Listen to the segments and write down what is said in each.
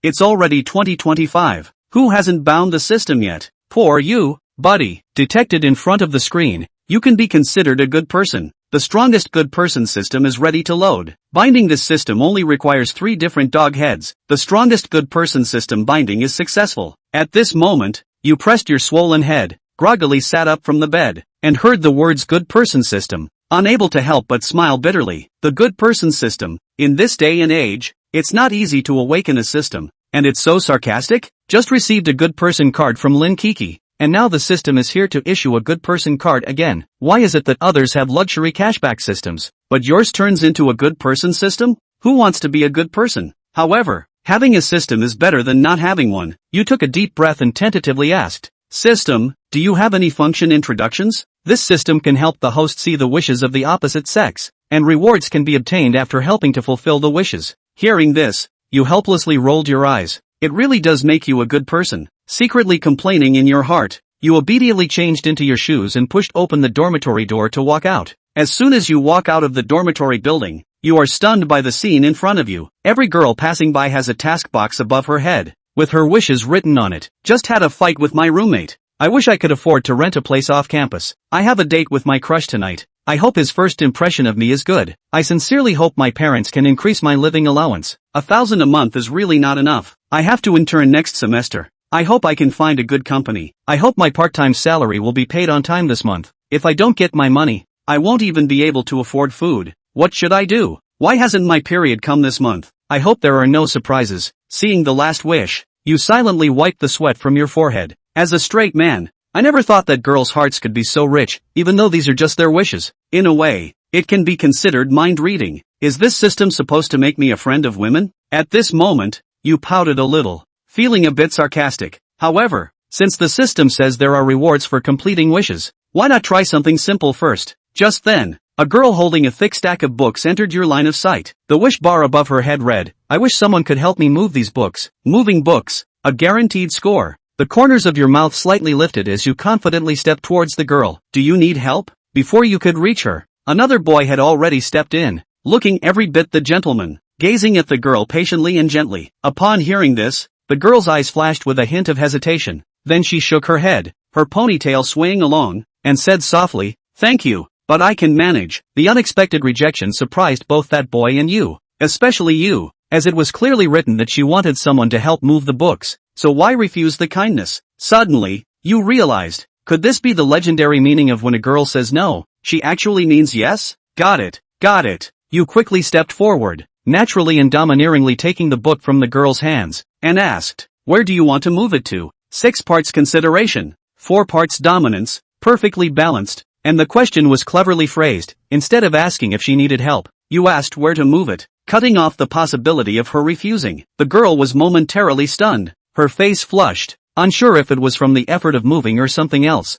It's already 2025. Who hasn't bound the system yet? Poor you, buddy. Detected in front of the screen, you can be considered a good person. The strongest good person system is ready to load. Binding this system only requires 3 different dog heads. The strongest good person system binding is successful. At this moment, you pressed your swollen head, groggily sat up from the bed, and heard the words good person system, unable to help but smile bitterly. The good person system. In this day and age, it's not easy to awaken a system. And it's so sarcastic? Just received a good person card from Lin Kiki. And now the system is here to issue a good person card again. Why is it that others have luxury cashback systems, but yours turns into a good person system? Who wants to be a good person? However, having a system is better than not having one. You took a deep breath and tentatively asked, "System, do you have any function introductions?" This system can help the host see the wishes of the opposite sex, and rewards can be obtained after helping to fulfill the wishes. Hearing this, you helplessly rolled your eyes. It really does make you a good person. Secretly complaining in your heart, you obediently changed into your shoes and pushed open the dormitory door to walk out. As soon as you walk out of the dormitory building, you are stunned by the scene in front of you. Every girl passing by has a task box above her head, with her wishes written on it. Just had a fight with my roommate. I wish I could afford to rent a place off campus. I have a date with my crush tonight. I hope his first impression of me is good. I sincerely hope my parents can increase my living allowance. 1,000 a month is really not enough. I have to intern next semester. I hope I can find a good company. I hope my part-time salary will be paid on time this month. If I don't get my money, I won't even be able to afford food. What should I do? Why hasn't my period come this month? I hope there are no surprises. Seeing the last wish, you silently wipe the sweat from your forehead. As a straight man, I never thought that girls' hearts could be so rich, even though these are just their wishes. In a way, it can be considered mind reading. Is this system supposed to make me a friend of women? At this moment, you pouted a little, feeling a bit sarcastic. However, since the system says there are rewards for completing wishes, why not try something simple first? Just then, a girl holding a thick stack of books entered your line of sight. The wish bar above her head read, "I wish someone could help me move these books." Moving books, a guaranteed score. The corners of your mouth slightly lifted as you confidently stepped towards the girl. Do you need help? Before you could reach her, another boy had already stepped in, looking every bit the gentleman, gazing at the girl patiently and gently. Upon hearing this, the girl's eyes flashed with a hint of hesitation. Then she shook her head, her ponytail swaying along, and said softly, "Thank you, but I can manage." The unexpected rejection surprised both that boy and you, especially you, as it was clearly written that she wanted someone to help move the books. So why refuse the kindness? Suddenly, you realized, could this be the legendary meaning of when a girl says no, she actually means yes? Got it, got it. You quickly stepped forward, naturally and domineeringly taking the book from the girl's hands, and asked, "Where do you want to move it to?" 6 parts consideration, 4 parts dominance, perfectly balanced, and the question was cleverly phrased. Instead of asking if she needed help, you asked where to move it, cutting off the possibility of her refusing. The girl was momentarily stunned. Her face flushed, unsure if it was from the effort of moving or something else.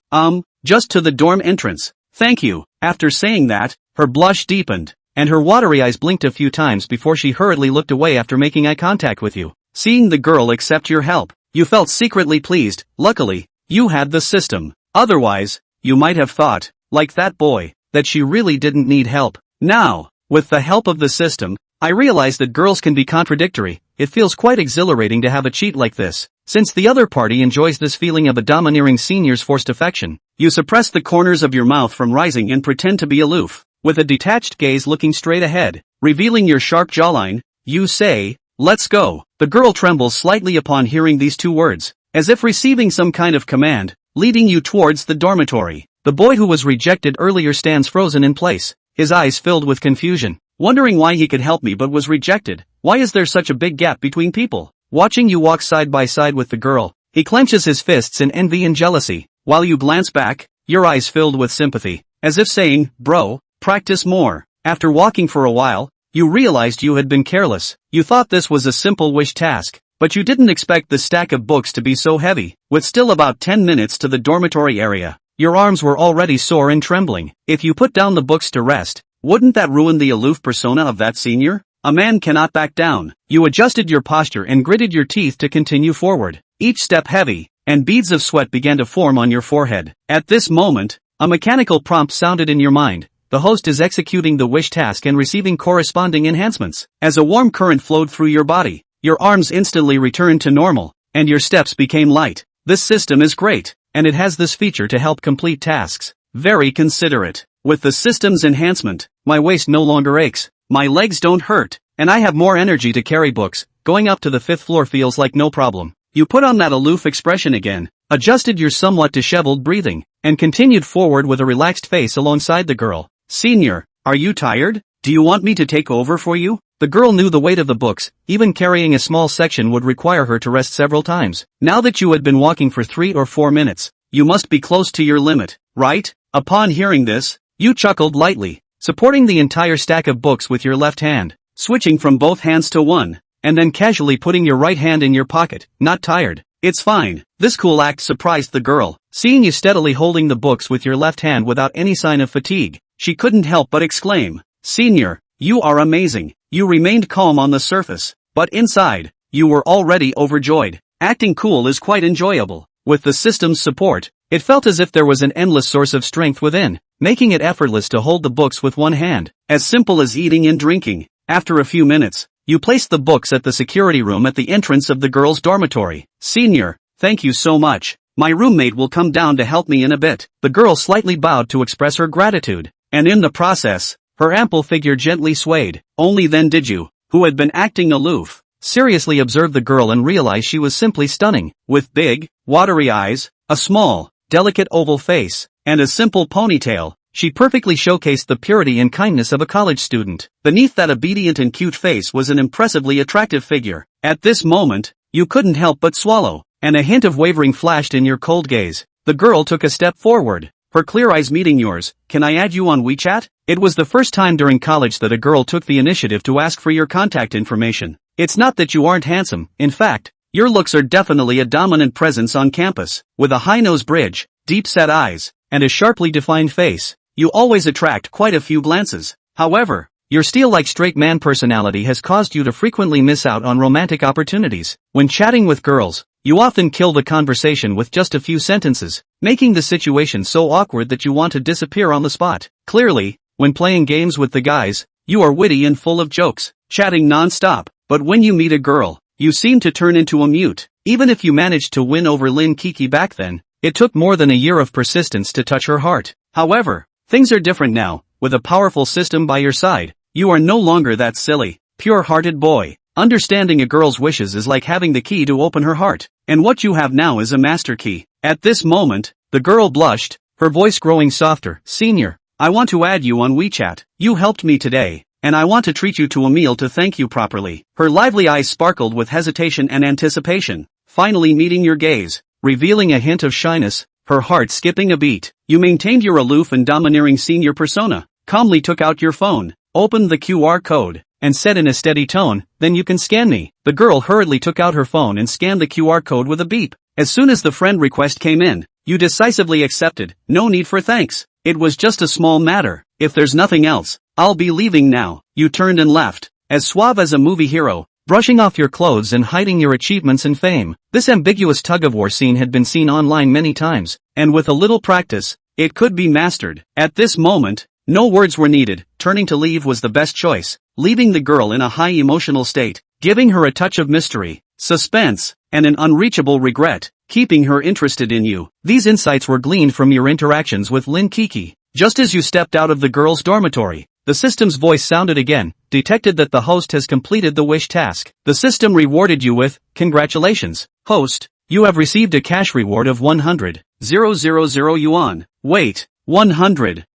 Just to the dorm entrance. Thank you. After saying that, her blush deepened, and her watery eyes blinked a few times before she hurriedly looked away after making eye contact with you. Seeing the girl accept your help, you felt secretly pleased. Luckily, you had the system. Otherwise, you might have thought, like that boy, that she really didn't need help. Now, with the help of the system, I realize that girls can be contradictory. It feels quite exhilarating to have a cheat like this. Since the other party enjoys this feeling of a domineering senior's forced affection, you suppress the corners of your mouth from rising and pretend to be aloof. With a detached gaze looking straight ahead, revealing your sharp jawline, you say, "Let's go." The girl trembles slightly upon hearing these 2 words, as if receiving some kind of command, leading you towards the dormitory. The boy who was rejected earlier stands frozen in place, his eyes filled with confusion, wondering why he could help me but was rejected. Why is there such a big gap between people? Watching you walk side by side with the girl, he clenches his fists in envy and jealousy, while you glance back, your eyes filled with sympathy, as if saying, "Bro, practice more." After walking for a while, you realized you had been careless. You thought this was a simple wish task, but you didn't expect the stack of books to be so heavy. With still about 10 minutes to the dormitory area, your arms were already sore and trembling. If you put down the books to rest, wouldn't that ruin the aloof persona of that senior? A man cannot back down. You adjusted your posture and gritted your teeth to continue forward, each step heavy, and beads of sweat began to form on your forehead. At this moment, a mechanical prompt sounded in your mind. The host is executing the wish task and receiving corresponding enhancements. As a warm current flowed through your body, your arms instantly returned to normal, and your steps became light. This system is great, and it has this feature to help complete tasks. Very considerate. With the system's enhancement, my waist no longer aches, my legs don't hurt, and I have more energy to carry books. Going up to the 5th floor feels like no problem. You put on that aloof expression again, adjusted your somewhat disheveled breathing, and continued forward with a relaxed face alongside the girl. Senior, are you tired? Do you want me to take over for you? The girl knew the weight of the books, even carrying a small section would require her to rest several times. Now that you had been walking for 3 or 4 minutes, you must be close to your limit, right? Upon hearing this, you chuckled lightly, supporting the entire stack of books with your left hand, switching from both hands to one, and then casually putting your right hand in your pocket. Not tired. It's fine. This cool act surprised the girl. Seeing you steadily holding the books with your left hand without any sign of fatigue, she couldn't help but exclaim, Senior, you are amazing. You remained calm on the surface, but inside, you were already overjoyed. Acting cool is quite enjoyable. With the system's support, it felt as if there was an endless source of strength within, making it effortless to hold the books with one hand. As simple as eating and drinking. After a few minutes, you placed the books at the security room at the entrance of the girls' dormitory. Senior, thank you so much. My roommate will come down to help me in a bit. The girl slightly bowed to express her gratitude, and in the process, her ample figure gently swayed. Only then did you, who had been acting aloof, seriously observe the girl and realize she was simply stunning. With big, watery eyes, a small, delicate oval face, and a simple ponytail, she perfectly showcased the purity and kindness of a college student. Beneath that obedient and cute face was an impressively attractive figure. At this moment, you couldn't help but swallow, and a hint of wavering flashed in your cold gaze. The girl took a step forward, her clear eyes meeting yours. Can I add you on WeChat? It was the first time during college that a girl took the initiative to ask for your contact information. It's not that you aren't handsome, in fact, your looks are definitely a dominant presence on campus. With a high nose bridge, deep-set eyes, and a sharply defined face, you always attract quite a few glances. However, your steel-like straight man personality has caused you to frequently miss out on romantic opportunities. When chatting with girls, you often kill the conversation with just a few sentences, making the situation so awkward that you want to disappear on the spot. Clearly, when playing games with the guys, you are witty and full of jokes, chatting non-stop, but when you meet a girl, you seem to turn into a mute. Even if you managed to win over Lin Kiki back then, it took more than a year of persistence to touch her heart. However, things are different now. With a powerful system by your side, you are no longer that silly, pure-hearted boy. Understanding a girl's wishes is like having the key to open her heart, and what you have now is a master key. At this moment, the girl blushed, her voice growing softer. Senior, I want to add you on WeChat. You helped me today, and I want to treat you to a meal to thank you properly. Her lively eyes sparkled with hesitation and anticipation, finally meeting your gaze, revealing a hint of shyness, her heart skipping a beat. You maintained your aloof and domineering senior persona, calmly took out your phone, opened the QR code, and said in a steady tone, then you can scan me. The girl hurriedly took out her phone and scanned the QR code with a beep. As soon as the friend request came in, you decisively accepted. No need for thanks. It was just a small matter. If there's nothing else, I'll be leaving now. You turned and left, as suave as a movie hero, brushing off your clothes and hiding your achievements and fame. This ambiguous tug-of-war scene had been seen online many times, and with a little practice, it could be mastered. At this moment, no words were needed. Turning to leave was the best choice, leaving the girl in a high emotional state, giving her a touch of mystery, suspense, and an unreachable regret, keeping her interested in you. These insights were gleaned from your interactions with Lin Kiki. Just as you stepped out of the girls' dormitory, the system's voice sounded again, detected that the host has completed the wish task. The system rewarded you with, congratulations, host, you have received a cash reward of 100,000 yuan. Wait, 100,000?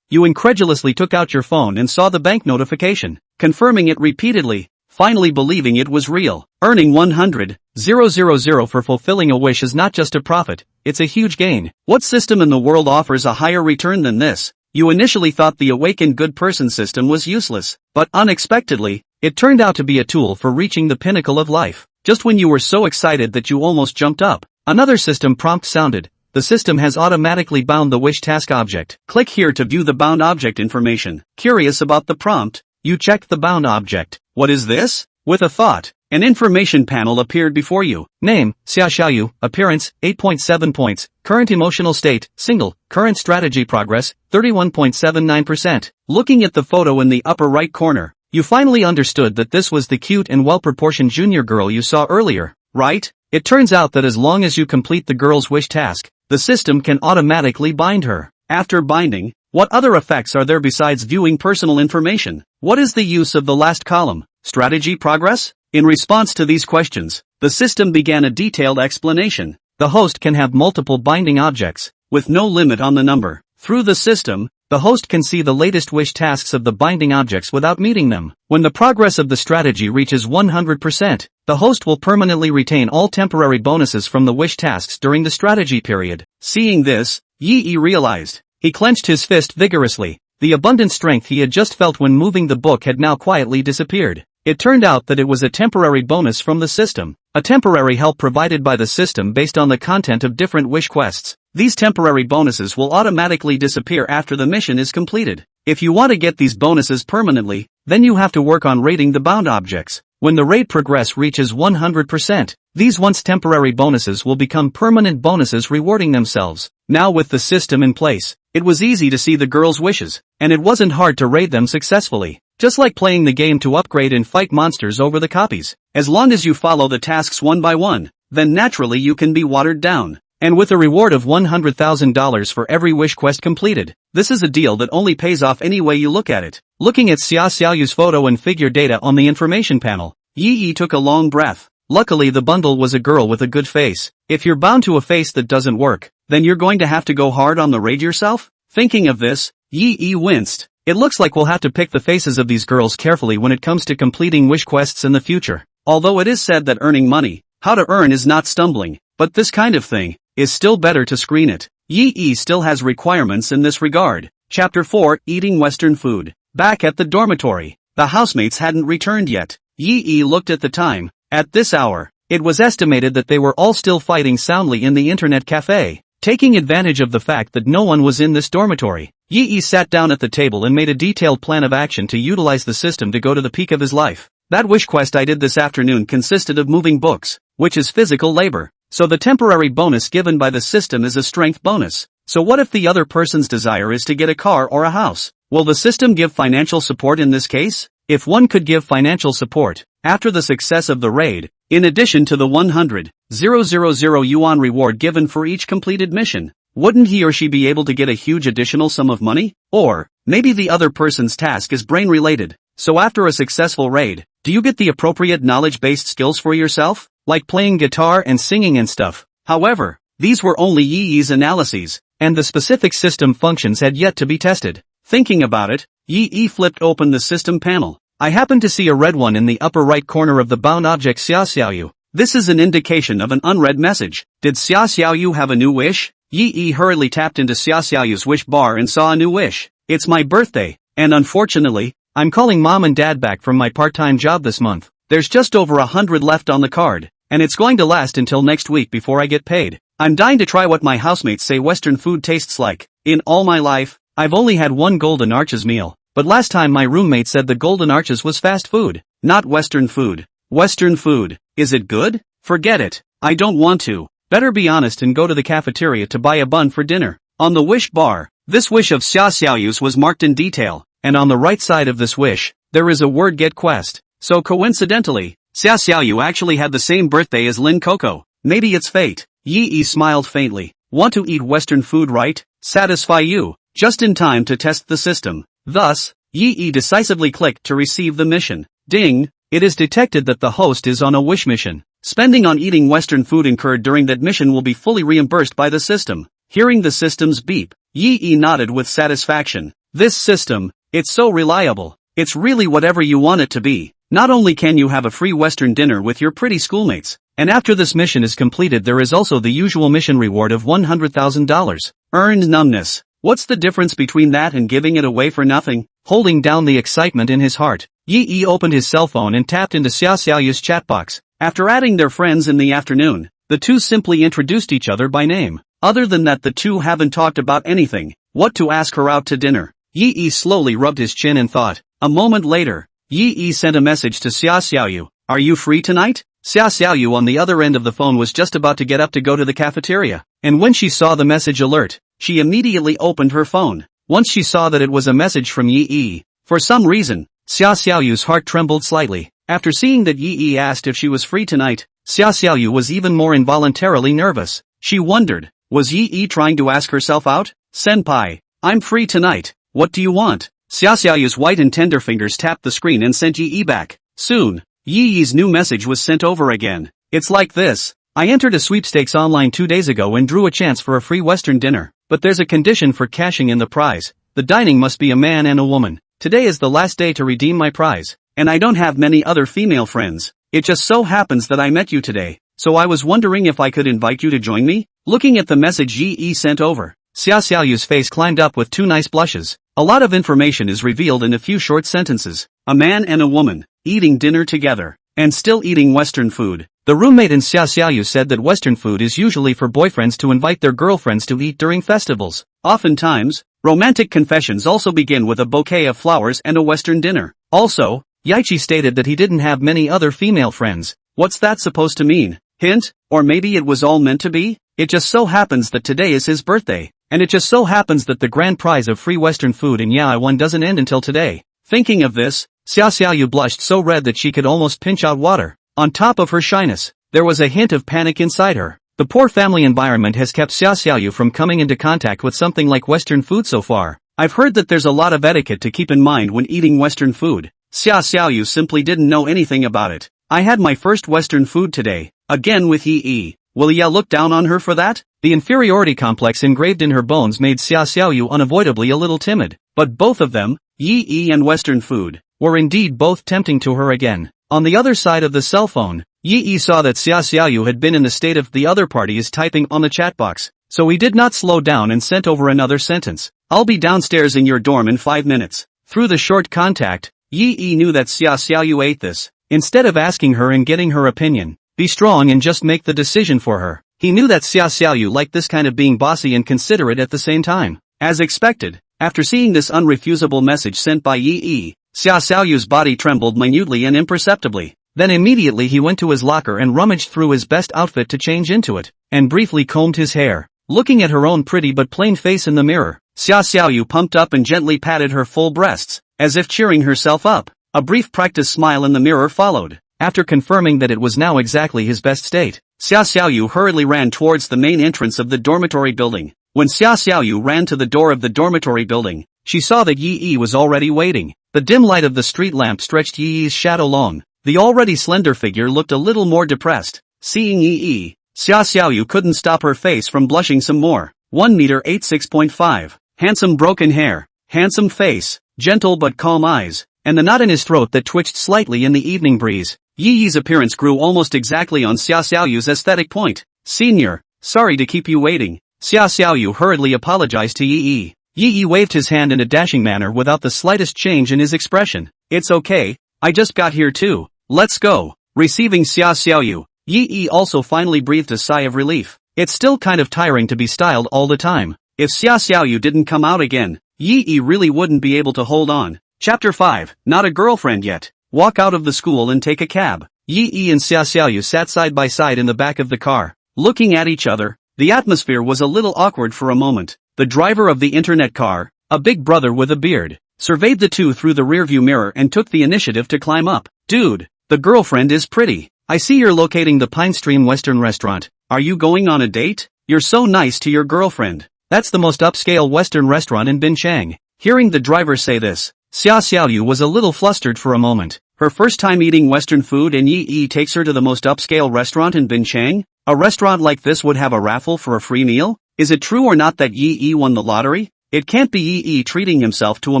You incredulously took out your phone and saw the bank notification, confirming it repeatedly, finally believing it was real. Earning 100,000 for fulfilling a wish is not just a profit, it's a huge gain. What system in the world offers a higher return than this? You initially thought the awakened good person system was useless, but unexpectedly, it turned out to be a tool for reaching the pinnacle of life. Just when you were so excited that you almost jumped up, another system prompt sounded. The system has automatically bound the wish task object. Click here to view the bound object information. Curious about the prompt? You checked the bound object. What is this? With a thought, an information panel appeared before you. Name, Xia Xiaoyu. Appearance, 8.7 points. Current emotional state, single. Current strategy progress, 31.79%. Looking at the photo in the upper right corner, You finally understood that this was the cute and well-proportioned junior girl you saw earlier, right? It turns out that as long as you complete the girl's wish task, the system can automatically bind her. After binding, what other effects are there besides viewing personal information? What is the use of the last column? Strategy progress? In response to these questions, the system began a detailed explanation. The host can have multiple binding objects, with no limit on the number. Through the system, the host can see the latest wish tasks of the binding objects without meeting them. When the progress of the strategy reaches 100%, the host will permanently retain all temporary bonuses from the wish tasks during the strategy period. Seeing this, Yi realized. He clenched his fist vigorously. The abundant strength he had just felt when moving the book had now quietly disappeared. It turned out that it was a temporary bonus from the system. A temporary help provided by the system based on the content of different wish quests. These temporary bonuses will automatically disappear after the mission is completed. If you want to get these bonuses permanently, then you have to work on raiding the bound objects. When the raid progress reaches 100%, these once temporary bonuses will become permanent bonuses rewarding themselves. Now with the system in place, it was easy to see the girl's wishes, and it wasn't hard to raid them successfully. Just like playing the game to upgrade and fight monsters over the copies. As long as you follow the tasks one by one, then naturally you can be watered down. And with a reward of $100,000 for every wish quest completed, this is a deal that only pays off any way you look at it. Looking at Xia Xiaoyu's photo and figure data on the information panel, Yi took a long breath. Luckily the bundle was a girl with a good face. If you're bound to a face that doesn't work, then you're going to have to go hard on the raid yourself? Thinking of this, Yi winced. It looks like we'll have to pick the faces of these girls carefully when it comes to completing wish quests in the future. Although it is said that earning money, how to earn is not stumbling, but this kind of thing is still better to screen it. Yi still has requirements in this regard. Chapter 4, Eating Western Food. Back at the dormitory, the housemates hadn't returned yet. Yi looked at the time. At this hour, it was estimated that they were all still fighting soundly in the internet cafe. Taking advantage of the fact that no one was in this dormitory, Yi sat down at the table and made a detailed plan of action to utilize the system to go to the peak of his life. That wish quest I did this afternoon consisted of moving books, which is physical labor. So the temporary bonus given by the system is a strength bonus. So what if the other person's desire is to get a car or a house? Will the system give financial support in this case? If one could give financial support, after the success of the raid, in addition to the 100,000 yuan reward given for each completed mission, wouldn't he or she be able to get a huge additional sum of money? Or, maybe the other person's task is brain-related, so after a successful raid, do you get the appropriate knowledge-based skills for yourself? Like playing guitar and singing and stuff. However, these were only Yi's analyses, and the specific system functions had yet to be tested. Thinking about it, Yi flipped open the system panel. I happened to see a red one in the upper right corner of the bound object Xia Xiaoyu. This is an indication of an unread message. Did Xia Xiaoyu have a new wish? Yi hurriedly tapped into Xia Xiaoyu's wish bar and saw a new wish. It's my birthday, and unfortunately, I'm calling mom and dad back from my part-time job this month. There's just over 100 left on the card, and it's going to last until next week before I get paid. I'm dying to try what my housemates say Western food tastes like. In all my life, I've only had one Golden Arches meal, but last time my roommate said the Golden Arches was fast food, not Western food. Western food, is it good? Forget it, I don't want to. Better be honest and go to the cafeteria to buy a bun for dinner. On the wish bar, this wish of Xia Xiaoyu's was marked in detail, and on the right side of this wish, there is a word get quest. So coincidentally, Xia Xiaoyu actually had the same birthday as Lin Coco. Maybe it's fate. Yi smiled faintly. Want to eat Western food, right? Satisfy you. Just in time to test the system. Thus, Yi decisively clicked to receive the mission. Ding! It is detected that the host is on a wish mission. Spending on eating Western food incurred during that mission will be fully reimbursed by the system. Hearing the system's beep, Yi nodded with satisfaction. This system, it's so reliable. It's really whatever you want it to be. Not only can you have a free Western dinner with your pretty schoolmates, and after this mission is completed there is also the usual mission reward of $100,000. Earned numbness. What's the difference between that and giving it away for nothing? Holding down the excitement in his heart, Yi opened his cell phone and tapped into Xia Xiaoyu's chat box. After adding their friends in the afternoon, the two simply introduced each other by name. Other than that the two haven't talked about anything. What to ask her out to dinner? Yi slowly rubbed his chin and thought. A moment later, Yi sent a message to Xia Xiaoyu. Are you free tonight? Xia Xiaoyu on the other end of the phone was just about to get up to go to the cafeteria, and when she saw the message alert, she immediately opened her phone. Once she saw that it was a message from Yi, for some reason, Xia Xiaoyu's heart trembled slightly. After seeing that Yi Yi asked if she was free tonight, Xia Xiaoyu was even more involuntarily nervous. She wondered, was Yi Yi trying to ask herself out? Senpai, I'm free tonight, what do you want? Xia Xiaoyu's white and tender fingers tapped the screen and sent Yi Yi back. Soon, Yi Yi's new message was sent over again. It's like this. I entered a sweepstakes online 2 days ago and drew a chance for a free Western dinner, but there's a condition for cashing in the prize. The dining must be a man and a woman. Today is the last day to redeem my prize, and I don't have many other female friends. It just so happens that I met you today, so I was wondering if I could invite you to join me? Looking at the message Yi Yi sent over, Xia Xiaoyu's face climbed up with 2 nice blushes. A lot of information is revealed in a few short sentences. A man and a woman, eating dinner together, and still eating Western food. The roommate in Xia Xiaoyu said that Western food is usually for boyfriends to invite their girlfriends to eat during festivals. Oftentimes, romantic confessions also begin with a bouquet of flowers and a Western dinner. Also, Yaichi stated that he didn't have many other female friends. What's that supposed to mean? Hint? Or maybe it was all meant to be? It just so happens that today is his birthday, and it just so happens that the grand prize of free Western food in Yaoi 1 doesn't end until today. Thinking of this, Xia Xiaoyu blushed so red that she could almost pinch out water. On top of her shyness, there was a hint of panic inside her. The poor family environment has kept Xia Xiaoyu from coming into contact with something like Western food so far. I've heard that there's a lot of etiquette to keep in mind when eating Western food. Xia Xiaoyu simply didn't know anything about it. I had my first Western food today, again with Yi Yi. Will ya look down on her for that? The inferiority complex engraved in her bones made Xia Xiaoyu unavoidably a little timid. But both of them, Yi Yi and Western food, were indeed both tempting to her again. On the other side of the cell phone, Yi Yi saw that Xia Xiaoyu had been in the state of the other party is typing on the chat box, so he did not slow down and sent over another sentence. I'll be downstairs in your dorm in 5 minutes. Through the short contact, Yi Yi knew that Xia Xiaoyu ate this. Instead of asking her and getting her opinion, be strong and just make the decision for her. He knew that Xia Xiaoyu liked this kind of being bossy and considerate at the same time. As expected, after seeing this unrefusable message sent by Yi Yi, Xia Xiaoyu's body trembled minutely and imperceptibly. Then immediately he went to his locker and rummaged through his best outfit to change into it, and briefly combed his hair. Looking at her own pretty but plain face in the mirror, Xia Xiaoyu pumped up and gently patted her full breasts, as if cheering herself up. A brief practice smile in the mirror followed. After confirming that it was now exactly his best state, Xia Xiaoyu hurriedly ran towards the main entrance of the dormitory building. When Xia Xiaoyu ran to the door of the dormitory building, she saw that Yi Yi was already waiting. The dim light of the street lamp stretched Yi Yi's shadow long. The already slender figure looked a little more depressed. Seeing Yi Yi, Xia Xiaoyu couldn't stop her face from blushing some more. 1 meter 86.5. Handsome broken hair, handsome face, gentle but calm eyes, and the knot in his throat that twitched slightly in the evening breeze. Yi Yi's appearance grew almost exactly on Xia Xiaoyu's aesthetic point. Senior, sorry to keep you waiting. Xia Xiaoyu hurriedly apologized to Yi Yi. Yi Yi waved his hand in a dashing manner without the slightest change in his expression. It's okay, I just got here too. Let's go. Receiving Xia Xiaoyu, Yi Yi also finally breathed a sigh of relief. It's still kind of tiring to be styled all the time. If Xia Xiaoyu didn't come out again, Yi Yi really wouldn't be able to hold on. Chapter 5, Not a girlfriend yet. Walk out of the school and take a cab. Yi Yi and Xia Xiaoyu sat side by side in the back of the car. Looking at each other, the atmosphere was a little awkward for a moment. The driver of the internet car, a big brother with a beard, surveyed the two through the rearview mirror and took the initiative to climb up. Dude, the girlfriend is pretty. I see you're locating the Pine Stream Western restaurant. Are you going on a date? You're so nice to your girlfriend. That's the most upscale Western restaurant in Binchang. Hearing the driver say this, Xia Xiaoyu was a little flustered for a moment. Her first time eating Western food and Yi Yi takes her to the most upscale restaurant in Binchang? A restaurant like this would have a raffle for a free meal? Is it true or not that Yi Yi won the lottery? It can't be Yi Yi treating himself to a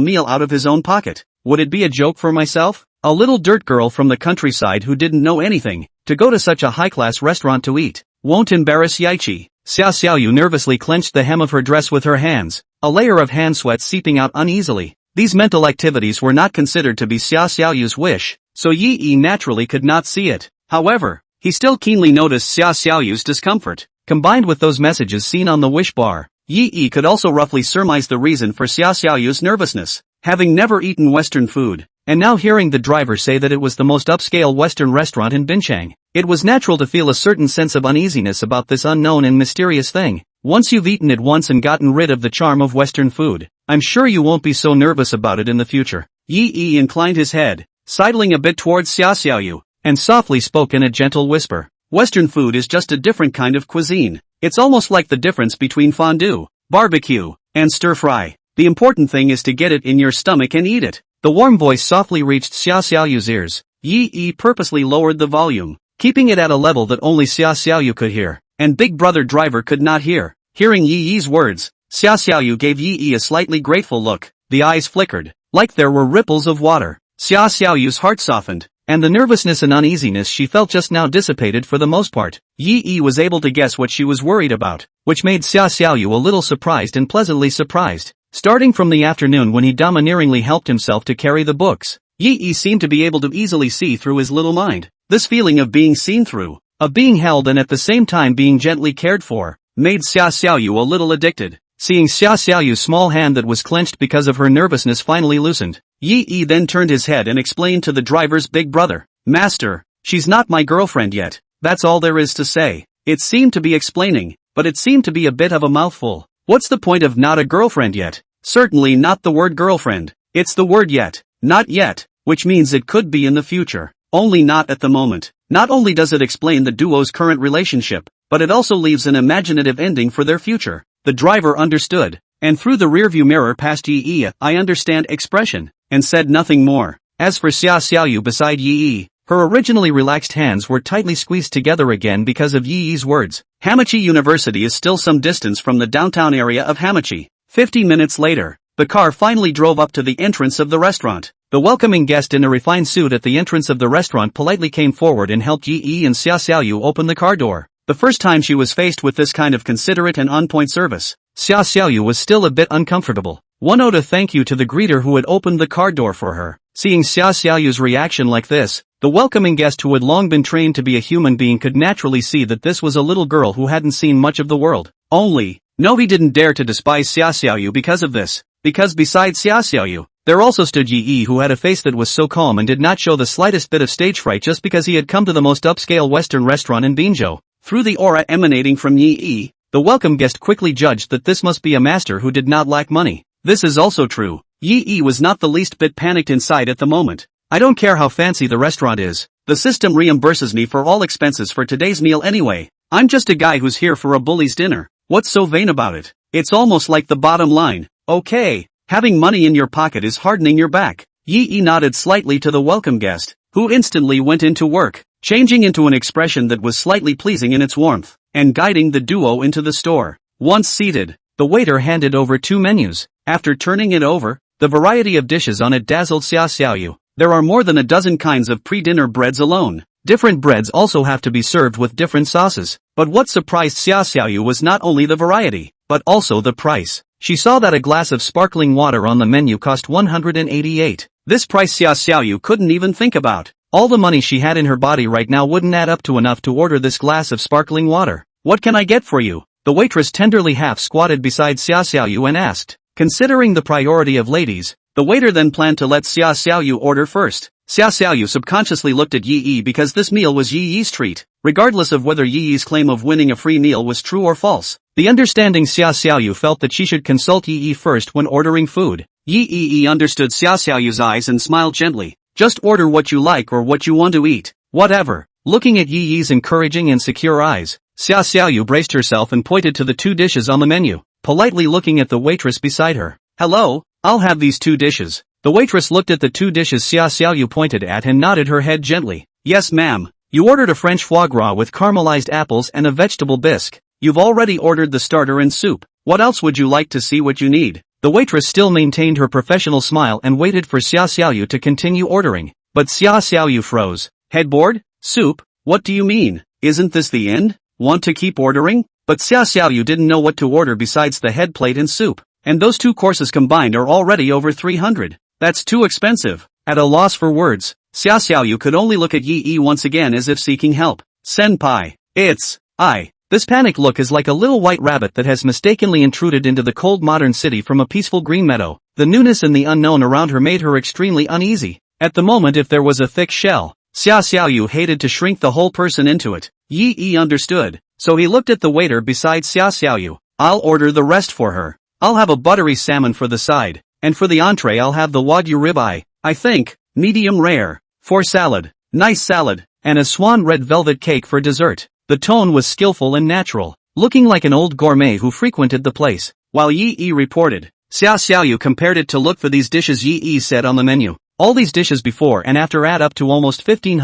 meal out of his own pocket. Would it be a joke for myself? A little dirt girl from the countryside who didn't know anything, to go to such a high-class restaurant to eat. Won't embarrass Yaichi. Xia Xiaoyu nervously clenched the hem of her dress with her hands, a layer of hand sweat seeping out uneasily. These mental activities were not considered to be Xia Xiaoyu's wish, so Yi Yi naturally could not see it. However, he still keenly noticed Xia Xiaoyu's discomfort. Combined with those messages seen on the wish bar, Yi Yi could also roughly surmise the reason for Xia Xiaoyu's nervousness. Having never eaten Western food, and now hearing the driver say that it was the most upscale Western restaurant in Binchang, it was natural to feel a certain sense of uneasiness about this unknown and mysterious thing. Once you've eaten it once and gotten rid of the charm of Western food, I'm sure you won't be so nervous about it in the future. Yi Yi inclined his head, sidling a bit towards Xiaoxiaoyu, and softly spoke in a gentle whisper. Western food is just a different kind of cuisine. It's almost like the difference between fondue, barbecue, and stir-fry. The important thing is to get it in your stomach and eat it. The warm voice softly reached Xiaoxiaoyu's ears. Yi Yi purposely lowered the volume, keeping it at a level that only Xiaoxiaoyu could hear, and Big Brother Driver could not hear. Hearing Yi Yi's words, Xiaoxiaoyu gave Yi Yi a slightly grateful look. The eyes flickered, like there were ripples of water. Xiaoxiaoyu's heart softened, and the nervousness and uneasiness she felt just now dissipated for the most part. Yi Yi was able to guess what she was worried about, which made Xiaoxiaoyu a little surprised and pleasantly surprised. Starting from the afternoon when he domineeringly helped himself to carry the books, Yi Yi seemed to be able to easily see through his little mind. This feeling of being seen through, of being held and at the same time being gently cared for, made Xiaoxiaoyu a little addicted. Seeing Xiaoxiaoyu's small hand that was clenched because of her nervousness finally loosened, Yi Yi then turned his head and explained to the driver's big brother, "Master, she's not my girlfriend yet, that's all there is to say." It seemed to be explaining, but it seemed to be a bit of a mouthful. What's the point of not a girlfriend yet? Certainly not the word girlfriend. It's the word yet, not yet, which means it could be in the future, only not at the moment. Not only does it explain the duo's current relationship, but it also leaves an imaginative ending for their future. The driver understood, and through the rearview mirror passed Yi Yi "I understand" expression, and said nothing more. As for Xiaoxiaoyu beside Yi Yi, her originally relaxed hands were tightly squeezed together again because of Yi Yi's words. Hamachi University is still some distance from the downtown area of Hamachi. 50 minutes later, the car finally drove up to the entrance of the restaurant. The welcoming guest in a refined suit at the entrance of the restaurant politely came forward and helped Yi Yi and Xiaoxiaoyu open the car door. The first time she was faced with this kind of considerate and on-point service, Xiaoxiaoyu was still a bit uncomfortable. One owed a thank you to the greeter who had opened the car door for her. Seeing Xiaoxiaoyu's reaction like this, the welcoming guest who had long been trained to be a human being could naturally see that this was a little girl who hadn't seen much of the world. No, he didn't dare to despise Xiaoxiaoyu because of this, because beside Xiaoxiaoyu, there also stood Yi Yi, who had a face that was so calm and did not show the slightest bit of stage fright just because he had come to the most upscale Western restaurant in Binzhou. Through the aura emanating from Yi Yi, the welcome guest quickly judged that this must be a master who did not lack money. This is also true. Yi Yi was not the least bit panicked inside at the moment. "I don't care how fancy the restaurant is. The system reimburses me for all expenses for today's meal anyway. I'm just a guy who's here for a bully's dinner. What's so vain about it? It's almost like the bottom line. Okay, having money in your pocket is hardening your back." Yi Yi nodded slightly to the welcome guest, who instantly went into work, changing into an expression that was slightly pleasing in its warmth, and guiding the duo into the store. Once seated, the waiter handed over 2 menus. After turning it over, the variety of dishes on it dazzled Xiaoxiaoyu. There are more than a dozen kinds of pre-dinner breads alone. Different breads also have to be served with different sauces. But what surprised Xiaoxiaoyu was not only the variety, but also the price. She saw that a glass of sparkling water on the menu cost 188. This price Xiaoxiaoyu couldn't even think about. All the money she had in her body right now wouldn't add up to enough to order this glass of sparkling water. "What can I get for you?" The waitress tenderly half-squatted beside Xiaoxiaoyu and asked. Considering the priority of ladies, the waiter then planned to let Xiaoxiaoyu order first. Xiaoxiaoyu subconsciously looked at Yi Yi because this meal was Yi Yi's treat, regardless of whether Yi Yi's claim of winning a free meal was true or false. The understanding Xiaoxiaoyu felt that she should consult Yi Yi first when ordering food. Yi Yi understood Xiaoxiaoyu's eyes and smiled gently. "Just order what you like or what you want to eat. Whatever." Looking at Yi Yi's encouraging and secure eyes, Xiaoxiaoyu braced herself and pointed to the 2 dishes on the menu, politely looking at the waitress beside her. "Hello, I'll have these 2 dishes." The waitress looked at the 2 dishes Xiaoxiaoyu pointed at and nodded her head gently. "Yes ma'am, you ordered a French foie gras with caramelized apples and a vegetable bisque. You've already ordered the starter and soup. What else would you like to see what you need?" The waitress still maintained her professional smile and waited for Xiaoxiaoyu to continue ordering. But Xiaoxiaoyu froze. "Headboard? Soup? What do you mean? Isn't this the end? Want to keep ordering?" But Xiaoxiaoyu didn't know what to order besides the head plate and soup. And those 2 courses combined are already over 300. That's too expensive. At a loss for words, Xiaoxiaoyu could only look at Yi Yi once again as if seeking help. "Senpai, this panicked look is like a little white rabbit that has mistakenly intruded into the cold modern city from a peaceful green meadow." The newness and the unknown around her made her extremely uneasy. At the moment if there was a thick shell, Xiaoxiaoyu hated to shrink the whole person into it. Yi Yi understood, so he looked at the waiter beside Xiaoxiaoyu. "I'll order the rest for her. I'll have a buttery salmon for the side, and for the entree I'll have the wagyu ribeye." I think, medium rare. For salad, nice salad, and a swan red velvet cake for dessert. The tone was skillful and natural, looking like an old gourmet who frequented the place. While Yi reported, Xia Xiaoyu compared it to look for these dishes Yi said on the menu. All these dishes before and after add up to almost $1,500.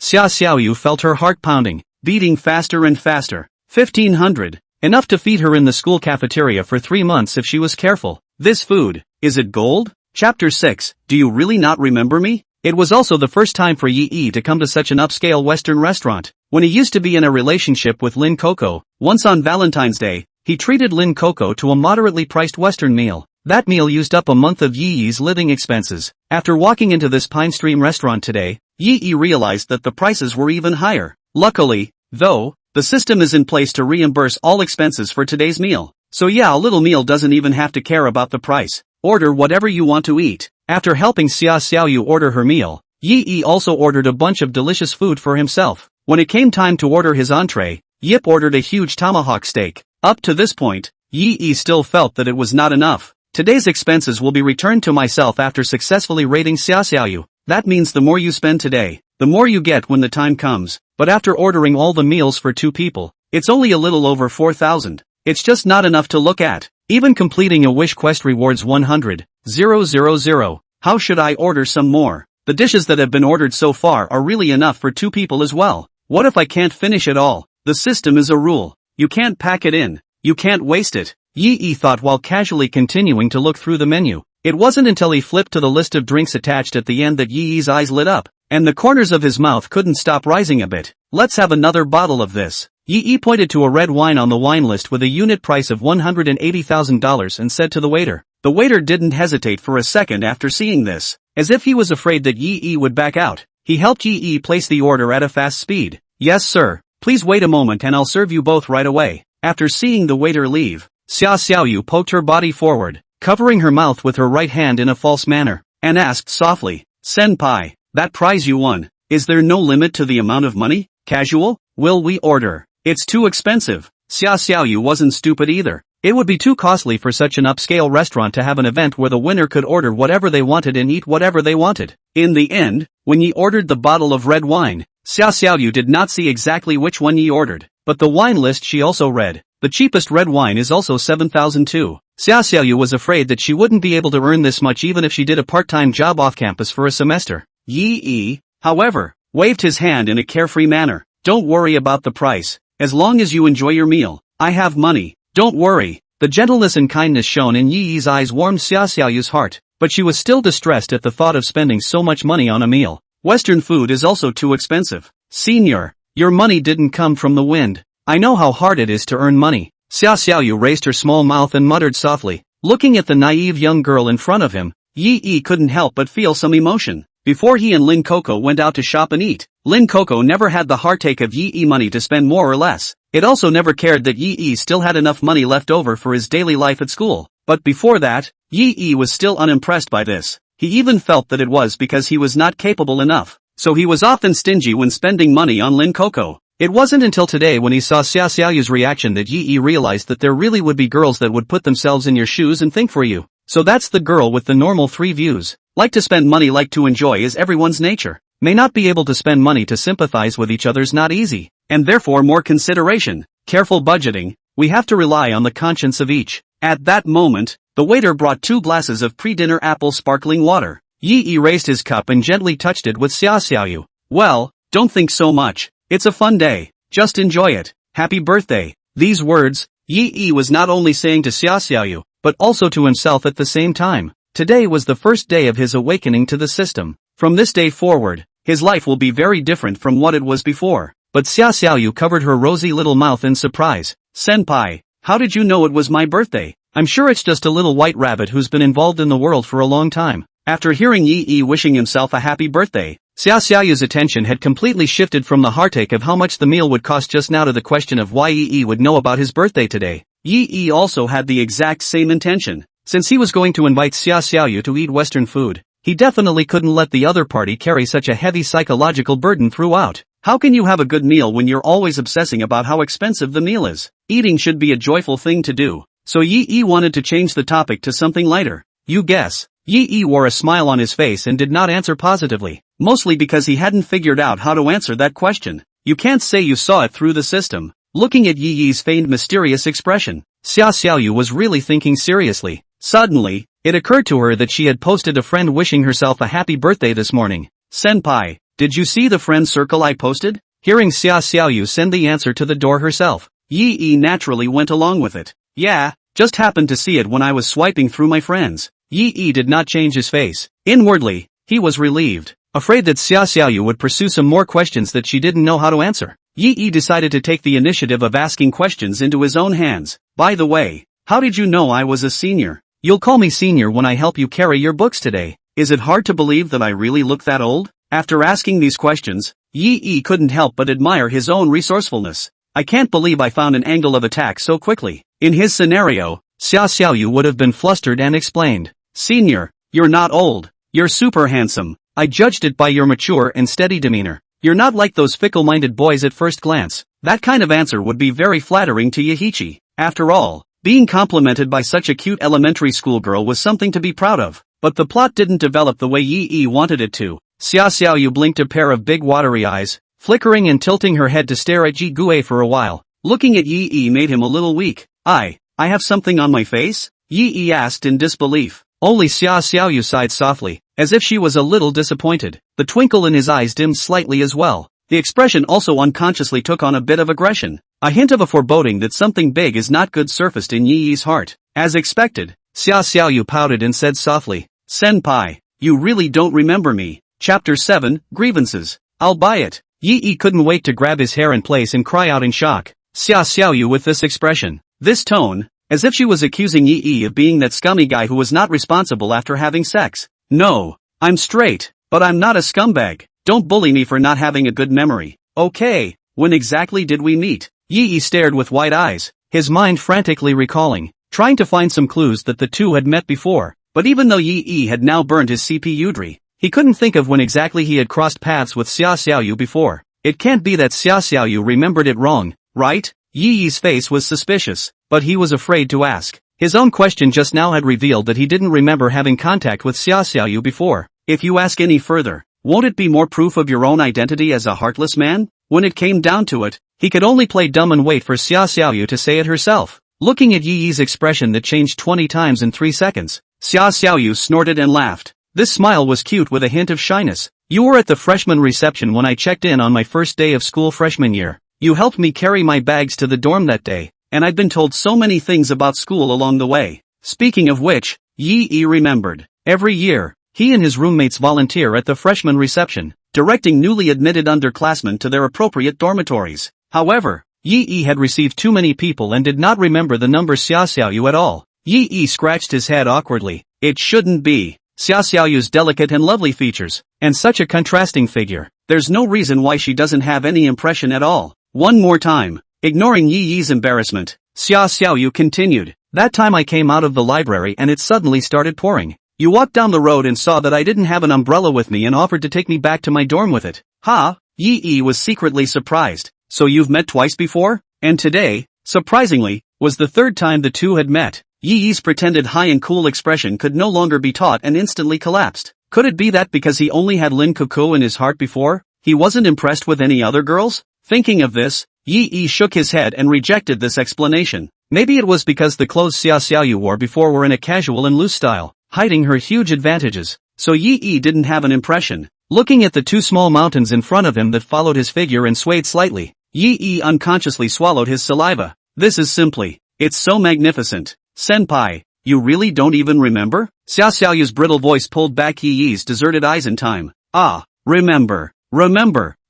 Xia Xiaoyu felt her heart pounding, beating faster and faster. 1,500. Enough to feed her in the school cafeteria for 3 months if she was careful. This food, is it gold? Chapter 6, do you really not remember me? It was also the first time for Yi to come to such an upscale Western restaurant. When he used to be in a relationship with Lin Coco, once on Valentine's Day, he treated Lin Coco to a moderately priced Western meal. That meal used up a month of Yi's living expenses. After walking into this Pine Stream restaurant today, Yi realized that the prices were even higher. Luckily, though, the system is in place to reimburse all expenses for today's meal. So yeah, a little meal doesn't even have to care about the price. Order whatever you want to eat. After helping Xia Xiaoyu order her meal, Yi also ordered a bunch of delicious food for himself. When it came time to order his entree, Yip ordered a huge tomahawk steak. Up to this point, Yi still felt that it was not enough. Today's expenses will be returned to myself after successfully raiding Xia Xiaoyu. That means the more you spend today, the more you get when the time comes. But after ordering all the meals for 2 people, it's only a little over 4,000. It's just not enough to look at. Even completing a wish quest rewards 100,000. How should I order some more? The dishes that have been ordered so far are really enough for 2 people as well. What if I can't finish it all? The system is a rule. You can't pack it in. You can't waste it. Yi thought while casually continuing to look through the menu. It wasn't until he flipped to the list of drinks attached at the end that Yi's eyes lit up, and the corners of his mouth couldn't stop rising a bit. Let's have another bottle of this. Yi pointed to a red wine on the wine list with a unit price of $180,000 and said to the waiter. The waiter didn't hesitate for a second after seeing this. As if he was afraid that Yi would back out, he helped Yi place the order at a fast speed. Yes sir, please wait a moment and I'll serve you both right away. After seeing the waiter leave, Xia Xiaoyu poked her body forward, covering her mouth with her right hand in a false manner, and asked softly, Senpai, that prize you won, is there no limit to the amount of money? Casual? Will we order? It's too expensive. Xia Xiaoyu wasn't stupid either. It would be too costly for such an upscale restaurant to have an event where the winner could order whatever they wanted and eat whatever they wanted. In the end, when Yi ordered the bottle of red wine, Xia Xiaoyu did not see exactly which one Yi ordered, but the wine list she also read. The cheapest red wine is also 7,002. Xia Xiaoyu was afraid that she wouldn't be able to earn this much even if she did a part-time job off campus for a semester. Yi, however, waved his hand in a carefree manner. Don't worry about the price. As long as you enjoy your meal, I have money. Don't worry. The gentleness and kindness shown in Yi's eyes warmed Xia Xiaoyu's heart, but she was still distressed at the thought of spending so much money on a meal. Western food is also too expensive. Senior, your money didn't come from the wind. I know how hard it is to earn money. Xia Xiaoyu raised her small mouth and muttered softly. Looking at the naive young girl in front of him, Yi couldn't help but feel some emotion. Before he and Lin Coco went out to shop and eat, Lin Coco never had the heartache of Yi money to spend more or less. It also never cared that Yi still had enough money left over for his daily life at school. But before that, Yi was still unimpressed by this. He even felt that it was because he was not capable enough. So he was often stingy when spending money on Lin Coco. It wasn't until today when he saw Xia Xiaoyu's reaction that Yi realized that there really would be girls that would put themselves in your shoes and think for you. So that's the girl with the normal 3 views. Like to spend money, like to enjoy is everyone's nature. May not be able to spend money to sympathize with each other's not easy, and therefore more consideration, careful budgeting, we have to rely on the conscience of each. At that moment, the waiter brought 2 glasses of pre-dinner apple sparkling water. Yi raised his cup and gently touched it with Xia Xiaoyu. Well, don't think so much. It's a fun day. Just enjoy it. Happy birthday. These words, Yi was not only saying to Xia Xiaoyu, but also to himself at the same time. Today was the first day of his awakening to the system. From this day forward, his life will be very different from what it was before. But Xia Xiaoyu covered her rosy little mouth in surprise. Senpai, how did you know it was my birthday? I'm sure it's just a little white rabbit who's been involved in the world for a long time. After hearing Yi wishing himself a happy birthday, Xia Xiaoyu's attention had completely shifted from the heartache of how much the meal would cost just now to the question of why Yi would know about his birthday today. Yi also had the exact same intention. Since he was going to invite Xia Xiaoyu to eat Western food, he definitely couldn't let the other party carry such a heavy psychological burden throughout. How can you have a good meal when you're always obsessing about how expensive the meal is? Eating should be a joyful thing to do. So Yi wanted to change the topic to something lighter. You guess. Yi wore a smile on his face and did not answer positively, mostly because he hadn't figured out how to answer that question. You can't say you saw it through the system. Looking at Yi's feigned mysterious expression, Xia Xiaoyu was really thinking seriously. Suddenly, it occurred to her that she had posted a friend wishing herself a happy birthday this morning. Senpai, did you see the friend circle I posted? Hearing Xia Xiaoyu send the answer to the door herself, Yi naturally went along with it. Yeah, just happened to see it when I was swiping through my friends. Yi did not change his face. Inwardly, he was relieved, afraid that Xia Xiaoyu would pursue some more questions that she didn't know how to answer. Yi decided to take the initiative of asking questions into his own hands. By the way, how did you know I was a senior? You'll call me senior when I help you carry your books today. Is it hard to believe that I really look that old? After asking these questions, Yi couldn't help but admire his own resourcefulness. I can't believe I found an angle of attack so quickly. In his scenario, Xia Xiaoyu would have been flustered and explained. Senior, you're not old. You're super handsome. I judged it by your mature and steady demeanor. You're not like those fickle-minded boys at first glance. That kind of answer would be very flattering to Yahichi. After all, being complimented by such a cute elementary school girl was something to be proud of. But the plot didn't develop the way Yi wanted it to. Xia Xiaoyu blinked a pair of big watery eyes, flickering and tilting her head to stare at Ji Gue for a while. Looking at Yi made him a little weak. I have something on my face? Yi asked in disbelief. Only Xia Xiaoyu sighed softly, as if she was a little disappointed. The twinkle in his eyes dimmed slightly as well. The expression also unconsciously took on a bit of aggression. A hint of a foreboding that something big is not good surfaced in Yi's heart. As expected, Xia Xiaoyu pouted and said softly, Senpai, you really don't remember me. Chapter 7, Grievances. I'll buy it. Yi couldn't wait to grab his hair in place and cry out in shock. Xia Xiaoyu with this expression, this tone, as if she was accusing Yi of being that scummy guy who was not responsible after having sex. No, I'm straight, but I'm not a scumbag. Don't bully me for not having a good memory. Okay, when exactly did we meet? Yi stared with wide eyes, his mind frantically recalling, trying to find some clues that the two had met before. But even though Yi had now burned his CPU, he couldn't think of when exactly he had crossed paths with Xia Xiaoyu before. It can't be that Xia Xiaoyu remembered it wrong, right? Yi's face was suspicious, but he was afraid to ask. His own question just now had revealed that he didn't remember having contact with Xia Xiaoyu before. If you ask any further, won't it be more proof of your own identity as a heartless man? When it came down to it, he could only play dumb and wait for Xia Xiaoyu to say it herself. Looking at Yi's expression that changed 20 times in 3 seconds, Xia Xiaoyu snorted and laughed. This smile was cute with a hint of shyness. You were at the freshman reception when I checked in on my first day of school freshman year. You helped me carry my bags to the dorm that day, and I'd been told so many things about school along the way. Speaking of which, Yi remembered. Every year, he and his roommates volunteer at the freshman reception, directing newly admitted underclassmen to their appropriate dormitories. However, Yi had received too many people and did not remember the number Xia Xiaoyu at all. Yi scratched his head awkwardly. It shouldn't be. Xia Xiaoyu's delicate and lovely features, and such a contrasting figure. There's no reason why she doesn't have any impression at all. One more time. Ignoring Yi's embarrassment, Xia Xiaoyu continued. That time I came out of the library and it suddenly started pouring. You walked down the road and saw that I didn't have an umbrella with me and offered to take me back to my dorm with it. Ha! Yi was secretly surprised. So you've met twice before? And today, surprisingly, was the third time the two had met. Yi's pretended high and cool expression could no longer be taught and instantly collapsed. Could it be that because he only had Lin Kuku in his heart before, he wasn't impressed with any other girls? Thinking of this, Yi shook his head and rejected this explanation. Maybe it was because the clothes Xia Xiaoyu wore before were in a casual and loose style, hiding her huge advantages. So Yi didn't have an impression. Looking at the two small mountains in front of him that followed his figure and swayed slightly, Yi unconsciously swallowed his saliva. This is simply, it's so magnificent. Senpai, you really don't even remember? Xia Xiaoyu's brittle voice pulled back Yi's deserted eyes in time. Ah, remember.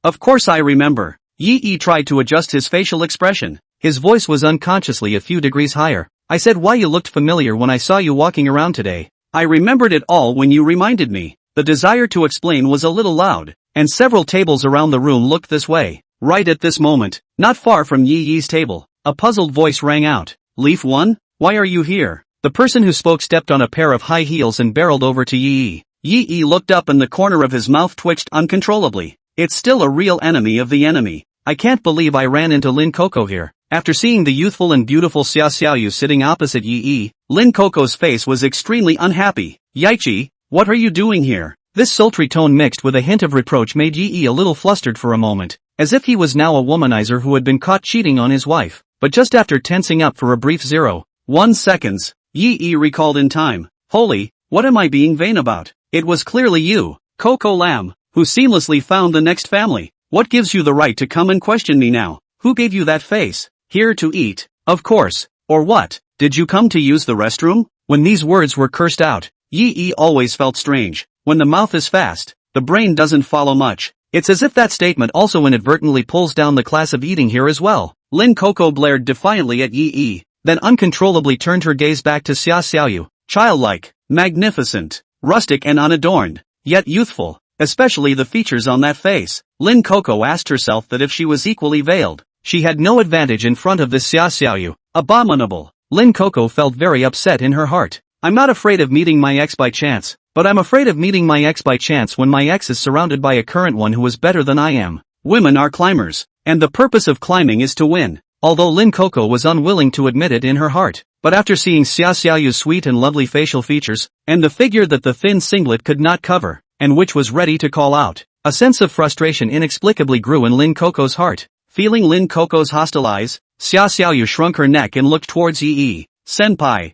Of course I remember. Yi tried to adjust his facial expression. His voice was unconsciously a few degrees higher. I said why you looked familiar when I saw you walking around today. I remembered it all when you reminded me. The desire to explain was a little loud, and several tables around the room looked this way. Right at this moment, not far from Yi's table, a puzzled voice rang out. Leaf 1? Why are you here? The person who spoke stepped on a pair of high heels and barreled over to Yi. Yi looked up and the corner of his mouth twitched uncontrollably. It's still a real enemy of the enemy. I can't believe I ran into Lin Coco here. After seeing the youthful and beautiful Xia Xiaoyu sitting opposite Yi, Lin Coco's face was extremely unhappy. Yaichi, what are you doing here? This sultry tone mixed with a hint of reproach made Yi a little flustered for a moment, as if he was now a womanizer who had been caught cheating on his wife. But just after tensing up for a brief 0.1 seconds, Yi recalled in time. Holy, what am I being vain about? It was clearly you, Coco Lamb, who seamlessly found the next family. What gives you the right to come and question me now? Who gave you that face? Here to eat, of course. Or what? Did you come to use the restroom? When these words were cursed out, Yi always felt strange. When the mouth is fast, the brain doesn't follow much. It's as if that statement also inadvertently pulls down the class of eating here as well. Lin Coco blared defiantly at Yi, then uncontrollably turned her gaze back to Xia Xiaoyu. Childlike, magnificent, rustic and unadorned, yet youthful, especially the features on that face. Lin Coco asked herself that if she was equally veiled, she had no advantage in front of this Xia Xiaoyu. Abominable. Lin Coco felt very upset in her heart. I'm not afraid of meeting my ex by chance, but I'm afraid of meeting my ex by chance when my ex is surrounded by a current one who is better than I am. Women are climbers, and the purpose of climbing is to win. Although Lin Coco was unwilling to admit it in her heart, but after seeing Xia Xiaoyu's sweet and lovely facial features, and the figure that the thin singlet could not cover, and which was ready to call out, a sense of frustration inexplicably grew in Lin Coco's heart. Feeling Lin Coco's hostile eyes, Xia Xiaoyu shrunk her neck and looked towards Yi. Senpai,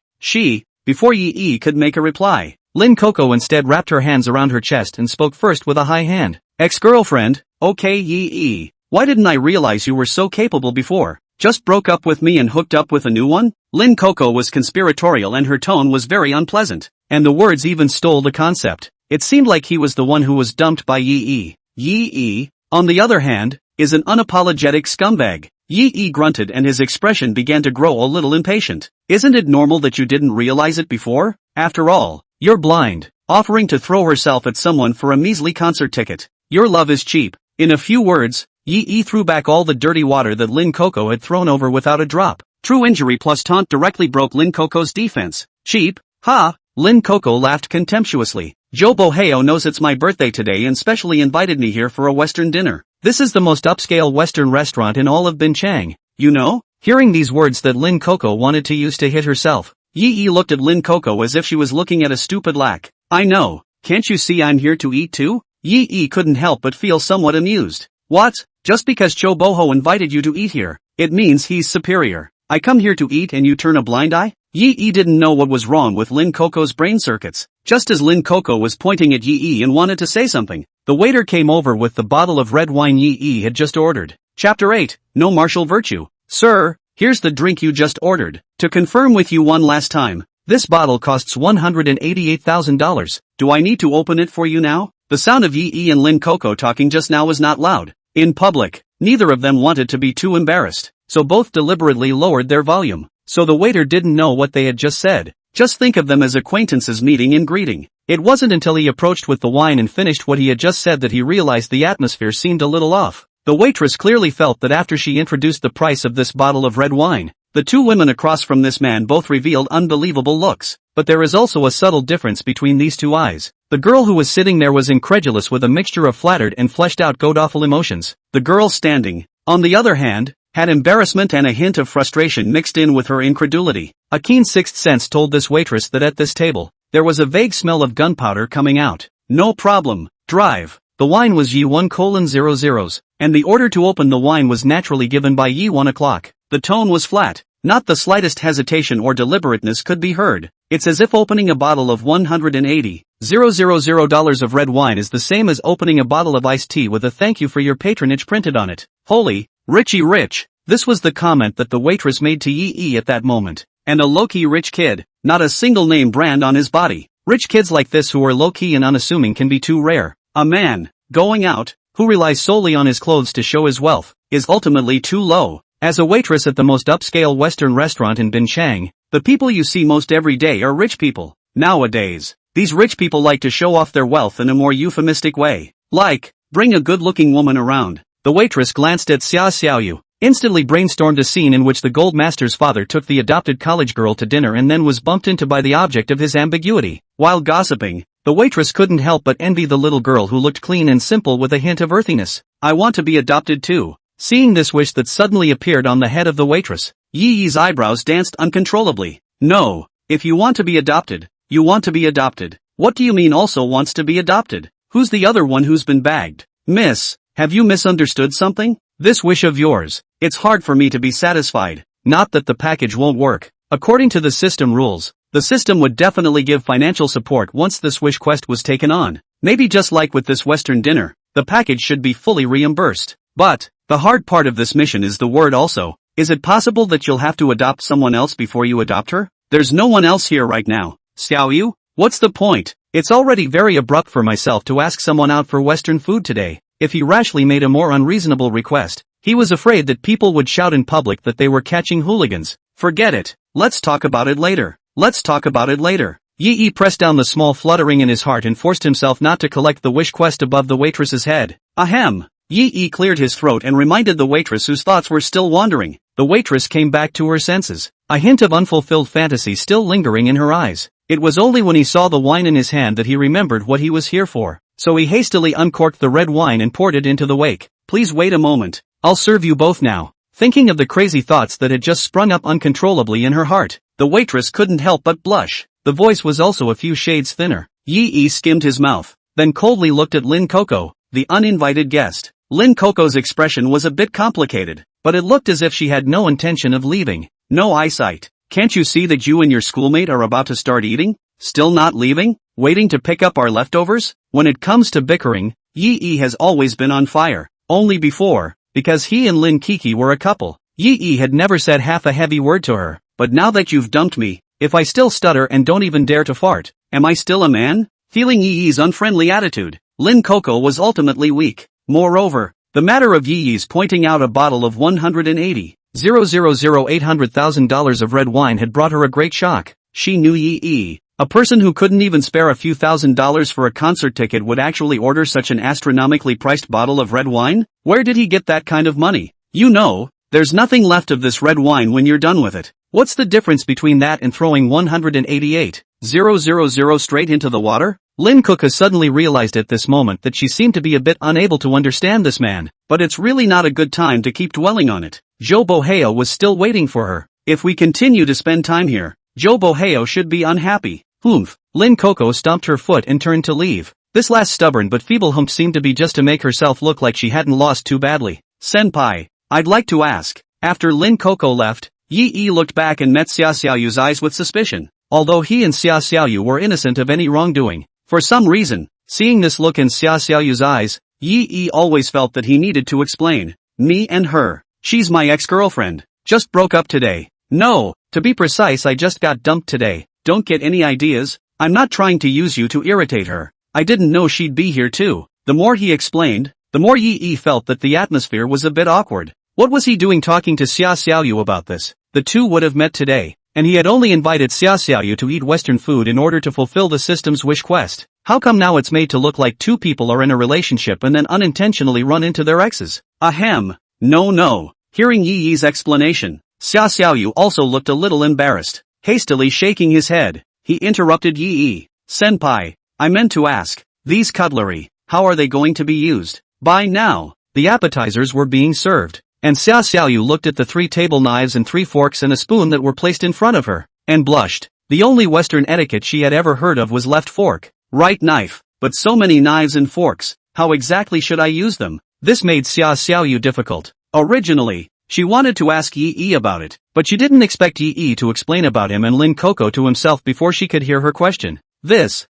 before Yi could make a reply, Lin Coco instead wrapped her hands around her chest and spoke first with a high hand. Ex-girlfriend, okay Yi, why didn't I realize you were so capable before? Just broke up with me and hooked up with a new one? Lin Coco was conspiratorial and her tone was very unpleasant, and the words even stole the concept. It seemed like he was the one who was dumped by Yi. Yi, on the other hand, is an unapologetic scumbag. Yi grunted and his expression began to grow a little impatient. Isn't it normal that you didn't realize it before? After all, you're blind, offering to throw herself at someone for a measly concert ticket. Your love is cheap. In a few words, Yi threw back all the dirty water that Lin Coco had thrown over without a drop. True injury plus taunt directly broke Lin Coco's defense. Cheap? Ha! Lin Coco laughed contemptuously. Joe Boheo knows it's my birthday today and specially invited me here for a Western dinner. This is the most upscale Western restaurant in all of Binchang. You know? Hearing these words that Lin Coco wanted to use to hit herself, Yi looked at Lin Coco as if she was looking at a stupid lack. I know. Can't you see I'm here to eat too? Yi couldn't help but feel somewhat amused. What? Just because Cho Boho invited you to eat here, it means he's superior. I come here to eat and you turn a blind eye? Yi didn't know what was wrong with Lin Coco's brain circuits. Just as Lin Coco was pointing at Yi and wanted to say something, the waiter came over with the bottle of red wine Yi had just ordered. Chapter 8, No Martial Virtue. Sir, here's the drink you just ordered. To confirm with you one last time, this bottle costs $188,000. Do I need to open it for you now? The sound of Yi and Lin Coco talking just now was not loud. In public, neither of them wanted to be too embarrassed, so both deliberately lowered their volume. So the waiter didn't know what they had just said. Just think of them as acquaintances meeting and greeting. It wasn't until he approached with the wine and finished what he had just said that he realized the atmosphere seemed a little off. The waitress clearly felt that after she introduced the price of this bottle of red wine, the two women across from this man both revealed unbelievable looks. But there is also a subtle difference between these two eyes. The girl who was sitting there was incredulous with a mixture of flattered and fleshed-out god-awful emotions. The girl standing, on the other hand, had embarrassment and a hint of frustration mixed in with her incredulity. A keen sixth sense told this waitress that at this table, there was a vague smell of gunpowder coming out. No problem, drive. The wine was Yi1:00, and the order to open the wine was naturally given by Yi1 o'clock. The tone was flat. Not the slightest hesitation or deliberateness could be heard. It's as if opening a bottle of $180,000 of red wine is the same as opening a bottle of iced tea with a thank you for your patronage printed on it. Holy, Richie Rich. This was the comment that the waitress made to Yi at that moment. And a low-key rich kid, not a single name brand on his body. Rich kids like this who are low-key and unassuming can be too rare. A man, going out, who relies solely on his clothes to show his wealth, is ultimately too low. As a waitress at the most upscale Western restaurant in Binchang, the people you see most every day are rich people. Nowadays, these rich people like to show off their wealth in a more euphemistic way. Like, bring a good-looking woman around. The waitress glanced at Xia Xiaoyu, instantly brainstormed a scene in which the gold master's father took the adopted college girl to dinner and then was bumped into by the object of his ambiguity. While gossiping, the waitress couldn't help but envy the little girl who looked clean and simple with a hint of earthiness. I want to be adopted too. Seeing this wish that suddenly appeared on the head of the waitress, Yi's eyebrows danced uncontrollably. No, if you want to be adopted, you want to be adopted. What do you mean also wants to be adopted? Who's the other one who's been bagged? Miss, have you misunderstood something? This wish of yours, it's hard for me to be satisfied. Not that the package won't work. According to the system rules, the system would definitely give financial support once this wish quest was taken on. Maybe just like with this Western dinner, the package should be fully reimbursed. But, the hard part of this mission is the word also. Is it possible that you'll have to adopt someone else before you adopt her? There's no one else here right now. Xiao Yu? What's the point? It's already very abrupt for myself to ask someone out for Western food today. If he rashly made a more unreasonable request, he was afraid that people would shout in public that they were catching hooligans. Forget it. Let's talk about it later. Let's talk about it later. Yi pressed down the small fluttering in his heart and forced himself not to collect the wish quest above the waitress's head. Ahem. Yi cleared his throat and reminded the waitress whose thoughts were still wandering. The waitress came back to her senses, a hint of unfulfilled fantasy still lingering in her eyes. It was only when he saw the wine in his hand that he remembered what he was here for. So he hastily uncorked the red wine and poured it into the wake. Please wait a moment. I'll serve you both now. Thinking of the crazy thoughts that had just sprung up uncontrollably in her heart, the waitress couldn't help but blush. The voice was also a few shades thinner. Yi skimmed his mouth, then coldly looked at Lin Coco, the uninvited guest. Lin Coco's expression was a bit complicated, but it looked as if she had no intention of leaving. No eyesight. Can't you see that you and your schoolmate are about to start eating? Still not leaving? Waiting to pick up our leftovers? When it comes to bickering, Yi has always been on fire. Only before, because he and Lin Kiki were a couple. Yi had never said half a heavy word to her, but now that you've dumped me, if I still stutter and don't even dare to fart, am I still a man? Feeling Yi's unfriendly attitude, Lin Coco was ultimately weak. Moreover, the matter of Yi's pointing out a bottle of $180,800,000 of red wine had brought her a great shock. She knew Yi, a person who couldn't even spare a few $1,000s for a concert ticket, would actually order such an astronomically priced bottle of red wine? Where did he get that kind of money? You know, there's nothing left of this red wine when you're done with it. What's the difference between that and throwing $188,000 straight into the water? Lin Coco suddenly realized at this moment that she seemed to be a bit unable to understand this man, but it's really not a good time to keep dwelling on it. Zhou Boheo was still waiting for her. If we continue to spend time here, Zhou Boheo should be unhappy. Humph. Lin Coco stomped her foot and turned to leave. This last stubborn but feeble hump seemed to be just to make herself look like she hadn't lost too badly. Senpai, I'd like to ask. After Lin Coco left, Yi looked back and met Xia Xiaoyu's eyes with suspicion. Although he and Xia Xiaoyu were innocent of any wrongdoing, for some reason, seeing this look in Xia Xiaoyu's eyes, Yi always felt that he needed to explain. Me and her. She's my ex-girlfriend. Just broke up today. No, to be precise, I just got dumped today. Don't get any ideas. I'm not trying to use you to irritate her. I didn't know she'd be here too. The more he explained, the more Yi felt that the atmosphere was a bit awkward. What was he doing talking to Xia Xiaoyu about this? The two would have met today, and he had only invited Xia Xiaoyu to eat Western food in order to fulfill the system's wish quest. How come now it's made to look like two people are in a relationship and then unintentionally run into their exes? Ahem. No. Hearing Yi's explanation, Xia Xiaoyu also looked a little embarrassed. Hastily shaking his head, he interrupted Yi. Senpai, I meant to ask, these cutlery, how are they going to be used? By now, the appetizers were being served, and Xia Xiaoyu looked at the 3 table knives and 3 forks and a spoon that were placed in front of her, and blushed. The only Western etiquette she had ever heard of was left fork, right knife, but so many knives and forks, how exactly should I use them? This made Xia Xiaoyu difficult. Originally, she wanted to ask Yi about it, but she didn't expect Yi to explain about him and Lin Coco to himself before she could hear her question.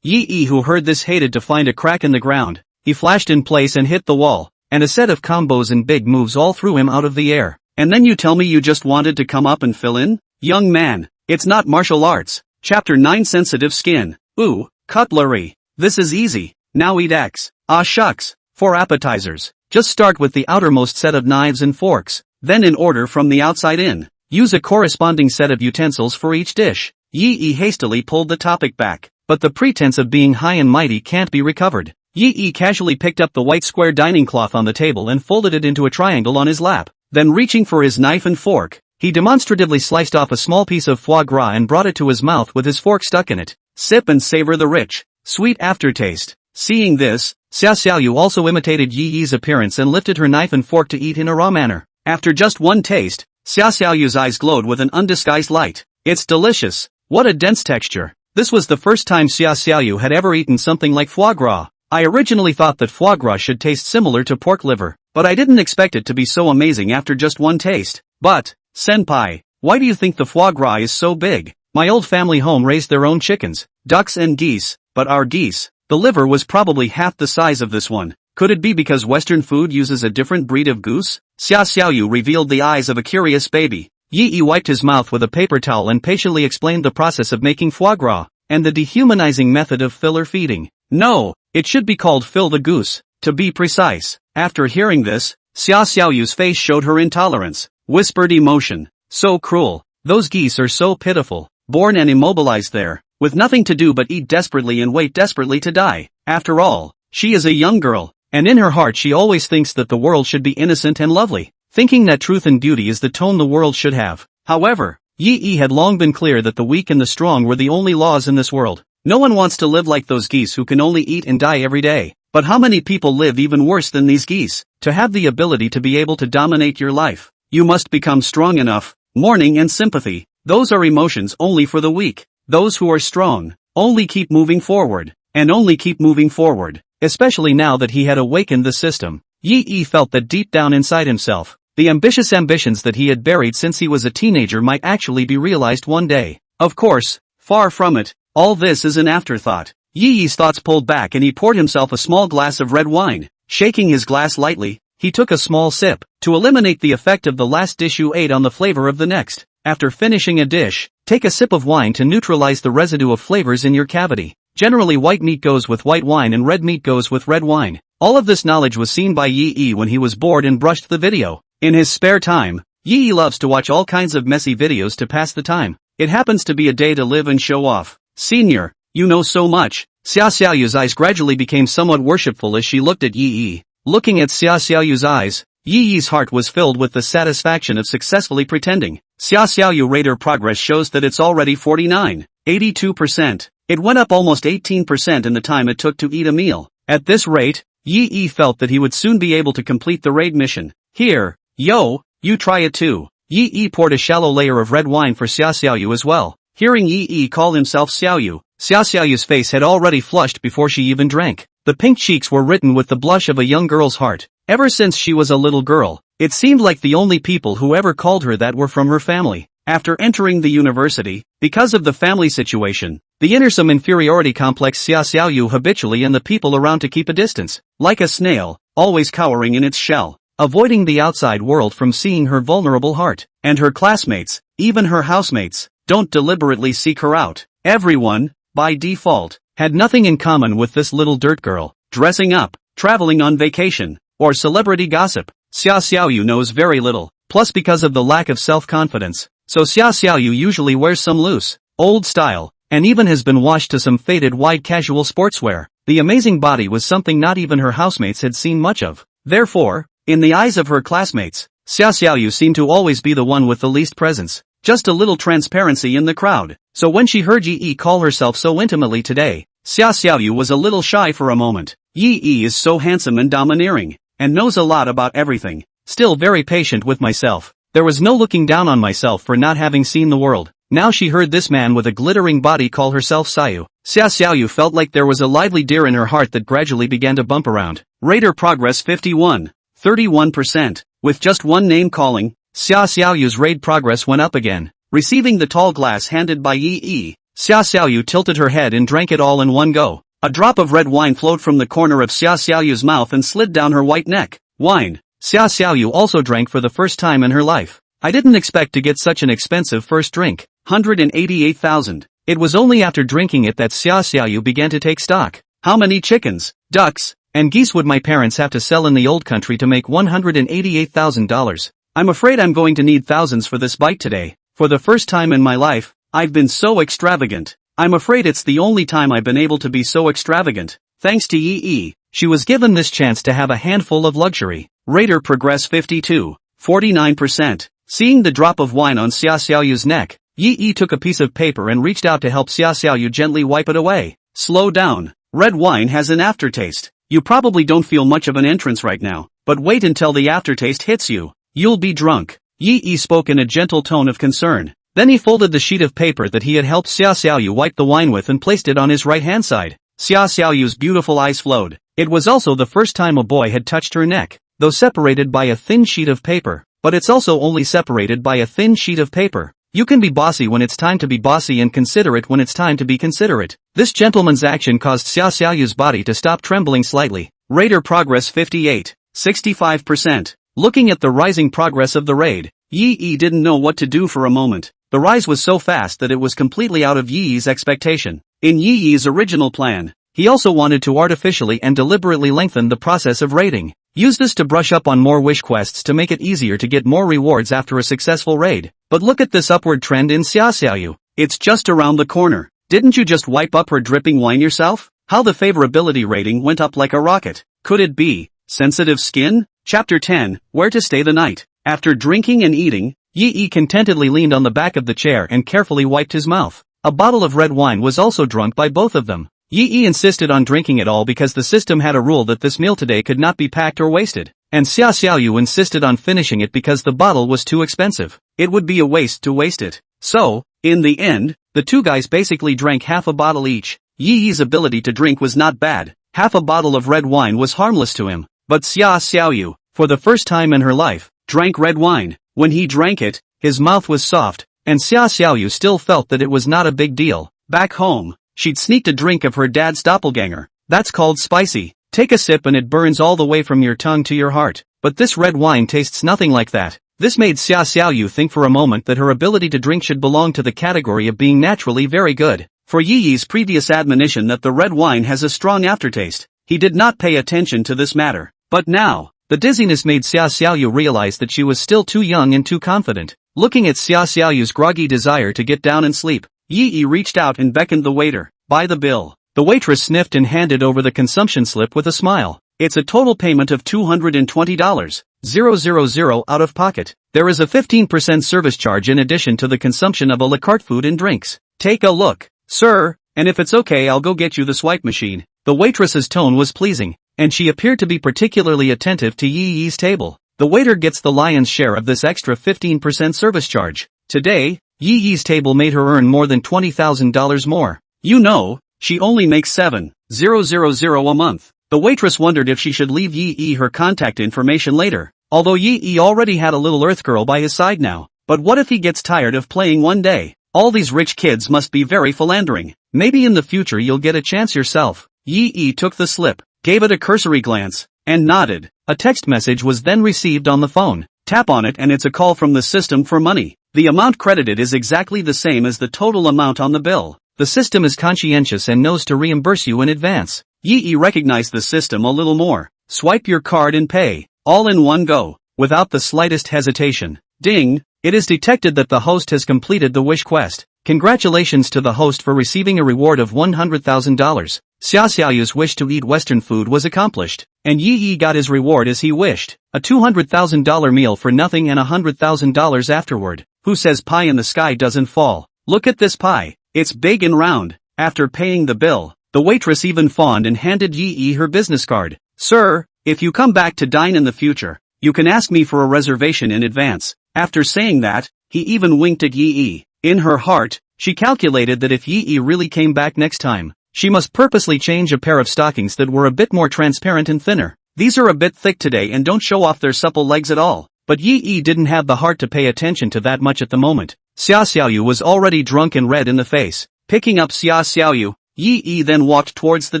Yi who heard this hated to find a crack in the ground. He flashed in place and hit the wall, and a set of combos and big moves all threw him out of the air. And then you tell me you just wanted to come up and fill in? Young man, it's not martial arts. Chapter 9 Sensitive Skin. Ooh, cutlery. This is easy. Now eat X. Ah shucks. For appetizers, just start with the outermost set of knives and forks, then in order from the outside in. Use a corresponding set of utensils for each dish. Yi hastily pulled the topic back, but the pretense of being high and mighty can't be recovered. Yi casually picked up the white square dining cloth on the table and folded it into a triangle on his lap. Then reaching for his knife and fork, he demonstratively sliced off a small piece of foie gras and brought it to his mouth with his fork stuck in it. Sip and savor the rich, sweet aftertaste. Seeing this, Xia Xiaoyu also imitated Yi's appearance and lifted her knife and fork to eat in a raw manner. After just one taste, Xia Xiaoyu's eyes glowed with an undisguised light. It's delicious. What a dense texture. This was the first time Xia Xiaoyu had ever eaten something like foie gras. I originally thought that foie gras should taste similar to pork liver, but I didn't expect it to be so amazing after just one taste. But, senpai, why do you think the foie gras is so big? My old family home raised their own chickens, ducks and geese, but our geese, the liver was probably half the size of this one. Could it be because Western food uses a different breed of goose? Xia Xiaoyu revealed the eyes of a curious baby. Yi wiped his mouth with a paper towel and patiently explained the process of making foie gras, and the dehumanizing method of filler feeding. No, it should be called fill the goose, to be precise. After hearing this, Xia Xiaoyu's face showed her intolerance, whispered emotion. So cruel. Those geese are so pitiful, born and immobilized there, with nothing to do but eat desperately and wait desperately to die. After all, she is a young girl, and in her heart she always thinks that the world should be innocent and lovely, thinking that truth and beauty is the tone the world should have. However, Yi had long been clear that the weak and the strong were the only laws in this world. No one wants to live like those geese who can only eat and die every day. But how many people live even worse than these geese? To have the ability to be able to dominate your life, you must become strong enough. Mourning and sympathy, those are emotions only for the weak. Those who are strong, only keep moving forward, and only keep moving forward. Especially now that he had awakened the system, Yi felt that deep down inside himself, the ambitious ambitions that he had buried since he was a teenager might actually be realized one day. Of course, far from it, all this is an afterthought. Yi's thoughts pulled back and he poured himself a small glass of red wine. Shaking his glass lightly, he took a small sip, to eliminate the effect of the last dish you ate on the flavor of the next. After finishing a dish, take a sip of wine to neutralize the residue of flavors in your cavity. Generally white meat goes with white wine and red meat goes with red wine. All of this knowledge was seen by Yi when he was bored and brushed the video. In his spare time, Yi loves to watch all kinds of messy videos to pass the time. It happens to be a day to live and show off. Senior, you know so much. Xia Xiaoyu's eyes gradually became somewhat worshipful as she looked at Yi. Looking at Xia Xiaoyu's eyes, Yi's heart was filled with the satisfaction of successfully pretending. Xia Xiaoyu radar progress shows that it's already 49.82%. It went up almost 18% in the time it took to eat a meal. At this rate, Yi felt that he would soon be able to complete the raid mission. Here, yo, you try it too. Yi poured a shallow layer of red wine for Xia Xiaoyu as well. Hearing Yi call himself Xiaoyu, Xia Xiaoyu's face had already flushed before she even drank. The pink cheeks were written with the blush of a young girl's heart. Ever since she was a little girl, it seemed like the only people who ever called her that were from her family. After entering the university, because of the family situation, the inner some inferiority complex Xia Xiaoyu habitually and the people around to keep a distance, like a snail, always cowering in its shell, avoiding the outside world from seeing her vulnerable heart. And her classmates, even her housemates, don't deliberately seek her out. Everyone, by default, had nothing in common with this little dirt girl, dressing up, traveling on vacation, or celebrity gossip. Xia Xiaoyu knows very little, plus because of the lack of self-confidence, so Xia Xiaoyu usually wears some loose, old style, and even has been washed to some faded white casual sportswear. The amazing body was something not even her housemates had seen much of. Therefore, in the eyes of her classmates, Xia Xiaoyu seemed to always be the one with the least presence, just a little transparency in the crowd. So when she heard Yi call herself so intimately today, Xia Xiaoyu was a little shy for a moment. Yi is so handsome and domineering, and knows a lot about everything. Still very patient with myself. There was no looking down on myself for not having seen the world. Now she heard this man with a glittering body call herself Xiaoyu. Xia Xiaoyu felt like there was a lively deer in her heart that gradually began to bump around. Radar progress 51.31%. With just one name calling, Xia Xiaoyu's raid progress went up again. Receiving the tall glass handed by Yi, Xia Xiaoyu tilted her head and drank it all in one go. A drop of red wine flowed from the corner of Xia Xiaoyu's mouth and slid down her white neck. Wine. Xia Xiaoyu also drank for the first time in her life. I didn't expect to get such an expensive first drink. 188,000. It was only after drinking it that Xia Xiaoyu began to take stock. How many chickens, ducks, and geese would my parents have to sell in the old country to make $188,000? I'm afraid I'm going to need thousands for this bite today. For the first time in my life, I've been so extravagant. I'm afraid it's the only time I've been able to be so extravagant. Thanks to Yi, she was given this chance to have a handful of luxury. Radar progress 52.49%. Seeing the drop of wine on Xia Xiaoyu's neck, Yi took a piece of paper and reached out to help Xia Xiaoyu gently wipe it away. Slow down. Red wine has an aftertaste. You probably don't feel much of an entrance right now, but wait until the aftertaste hits you. You'll be drunk. Yi spoke in a gentle tone of concern. Then he folded the sheet of paper that he had helped Xia Xiaoyu wipe the wine with and placed it on his right-hand side. Xia Xiaoyu's beautiful eyes flowed. It was also the first time a boy had touched her neck, though separated by a thin sheet of paper. But it's also only separated by a thin sheet of paper. You can be bossy when it's time to be bossy and considerate when it's time to be considerate. This gentleman's action caused Xia Xiaoyu's body to stop trembling slightly. Raider progress 58, 65%. Looking at the rising progress of the raid, Yi didn't know what to do for a moment. The rise was so fast that it was completely out of Yi's expectation. In Yi's original plan, he also wanted to artificially and deliberately lengthen the process of raiding. Use this to brush up on more wish quests to make it easier to get more rewards after a successful raid. But look at this upward trend in Xia Xiaoyu. It's just around the corner. Didn't you just wipe up her dripping wine yourself? How the favorability rating went up like a rocket. Could it be sensitive skin? Chapter 10, Where to Stay the Night. After drinking and eating, Yi contentedly leaned on the back of the chair and carefully wiped his mouth. A bottle of red wine was also drunk by both of them. Yi insisted on drinking it all because the system had a rule that this meal today could not be packed or wasted. And Xia Xiaoyu insisted on finishing it because the bottle was too expensive. It would be a waste to waste it. So, in the end, the two guys basically drank half a bottle each. Yi's ability to drink was not bad. Half a bottle of red wine was harmless to him. But Xia Xiaoyu, for the first time in her life, drank red wine. When he drank it, his mouth was soft, and Xia Xiaoyu still felt that it was not a big deal. Back home, she'd sneaked a drink of her dad's doppelganger. That's called spicy. Take a sip and it burns all the way from your tongue to your heart. But this red wine tastes nothing like that. This made Xia Xiaoyu think for a moment that her ability to drink should belong to the category of being naturally very good. For Yi's previous admonition that the red wine has a strong aftertaste, he did not pay attention to this matter. But now, the dizziness made Xia Xiaoyu realize that she was still too young and too confident. Looking at Xia Xiaoyu's groggy desire to get down and sleep, Yi reached out and beckoned the waiter. Buy the bill. The waitress sniffed and handed over the consumption slip with a smile. It's a total payment of $220.000 out of pocket. There is a 15% service charge in addition to the consumption of a la carte food and drinks. Take a look, sir, and if it's okay I'll go get you the swipe machine. The waitress's tone was pleasing, and she appeared to be particularly attentive to Yi's table. The waiter gets the lion's share of this extra 15% service charge. Today, Yi's table made her earn more than $20,000 more. You know, she only makes $7,000 a month. The waitress wondered if she should leave Yi her contact information later, although Yi already had a little earth girl by his side now. But what if he gets tired of playing one day? All these rich kids must be very philandering. Maybe in the future you'll get a chance yourself. Yi took the slip, gave it a cursory glance, and nodded. A text message was then received on the phone. Tap on it and it's a call from the system for money. The amount credited is exactly the same as the total amount on the bill. The system is conscientious and knows to reimburse you in advance. Yi recognized the system a little more. Swipe your card and pay, all in one go, without the slightest hesitation. Ding! It is detected that the host has completed the wish quest. Congratulations to the host for receiving a reward of $100,000. Xia Xiaoyu's wish to eat Western food was accomplished, and Yi got his reward as he wished. A $200,000 meal for nothing and $100,000 afterward. Who says pie in the sky doesn't fall? Look at this pie. It's big and round. After paying the bill, the waitress even fawned and handed Yi her business card. Sir, if you come back to dine in the future, you can ask me for a reservation in advance. After saying that, he even winked at Yi. In her heart, she calculated that if Yi really came back next time, she must purposely change a pair of stockings that were a bit more transparent and thinner. These are a bit thick today and don't show off their supple legs at all. But Yi didn't have the heart to pay attention to that much at the moment. Xia Xiaoyu was already drunk and red in the face. Picking up Xia Xiaoyu, Yi then walked towards the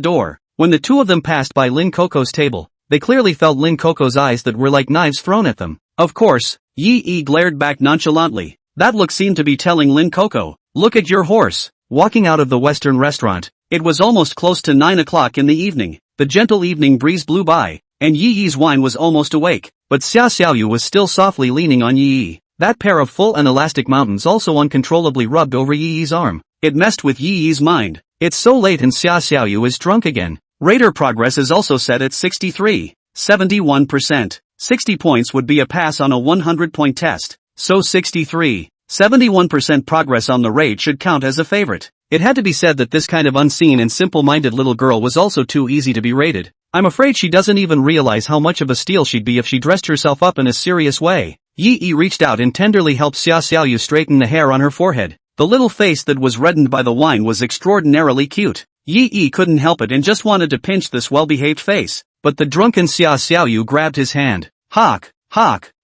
door. When the two of them passed by Lin Coco's table, they clearly felt Lin Coco's eyes that were like knives thrown at them. Of course, Yi glared back nonchalantly. That look seemed to be telling Lin Coco, look at your horse. Walking out of the Western restaurant, it was almost close to 9 o'clock in the evening. The gentle evening breeze blew by, and Yi's wine was almost awake, but Xia Xiaoyu was still softly leaning on Yi. That pair of full and elastic mountains also uncontrollably rubbed over Yi's arm. It messed with Yi's mind. It's so late and Xia Xiaoyu is drunk again. Raider progress is also set at 63, 71%. 60 points would be a pass on a 100-point test. So 63, 71% progress on the raid should count as a favorite. It had to be said that this kind of unseen and simple-minded little girl was also too easy to be raided. I'm afraid she doesn't even realize how much of a steal she'd be if she dressed herself up in a serious way. Yi reached out and tenderly helped Xia Xiaoyu straighten the hair on her forehead. The little face that was reddened by the wine was extraordinarily cute. Yi couldn't help it and just wanted to pinch this well-behaved face. But the drunken Xia Xiaoyu grabbed his hand. Hawk,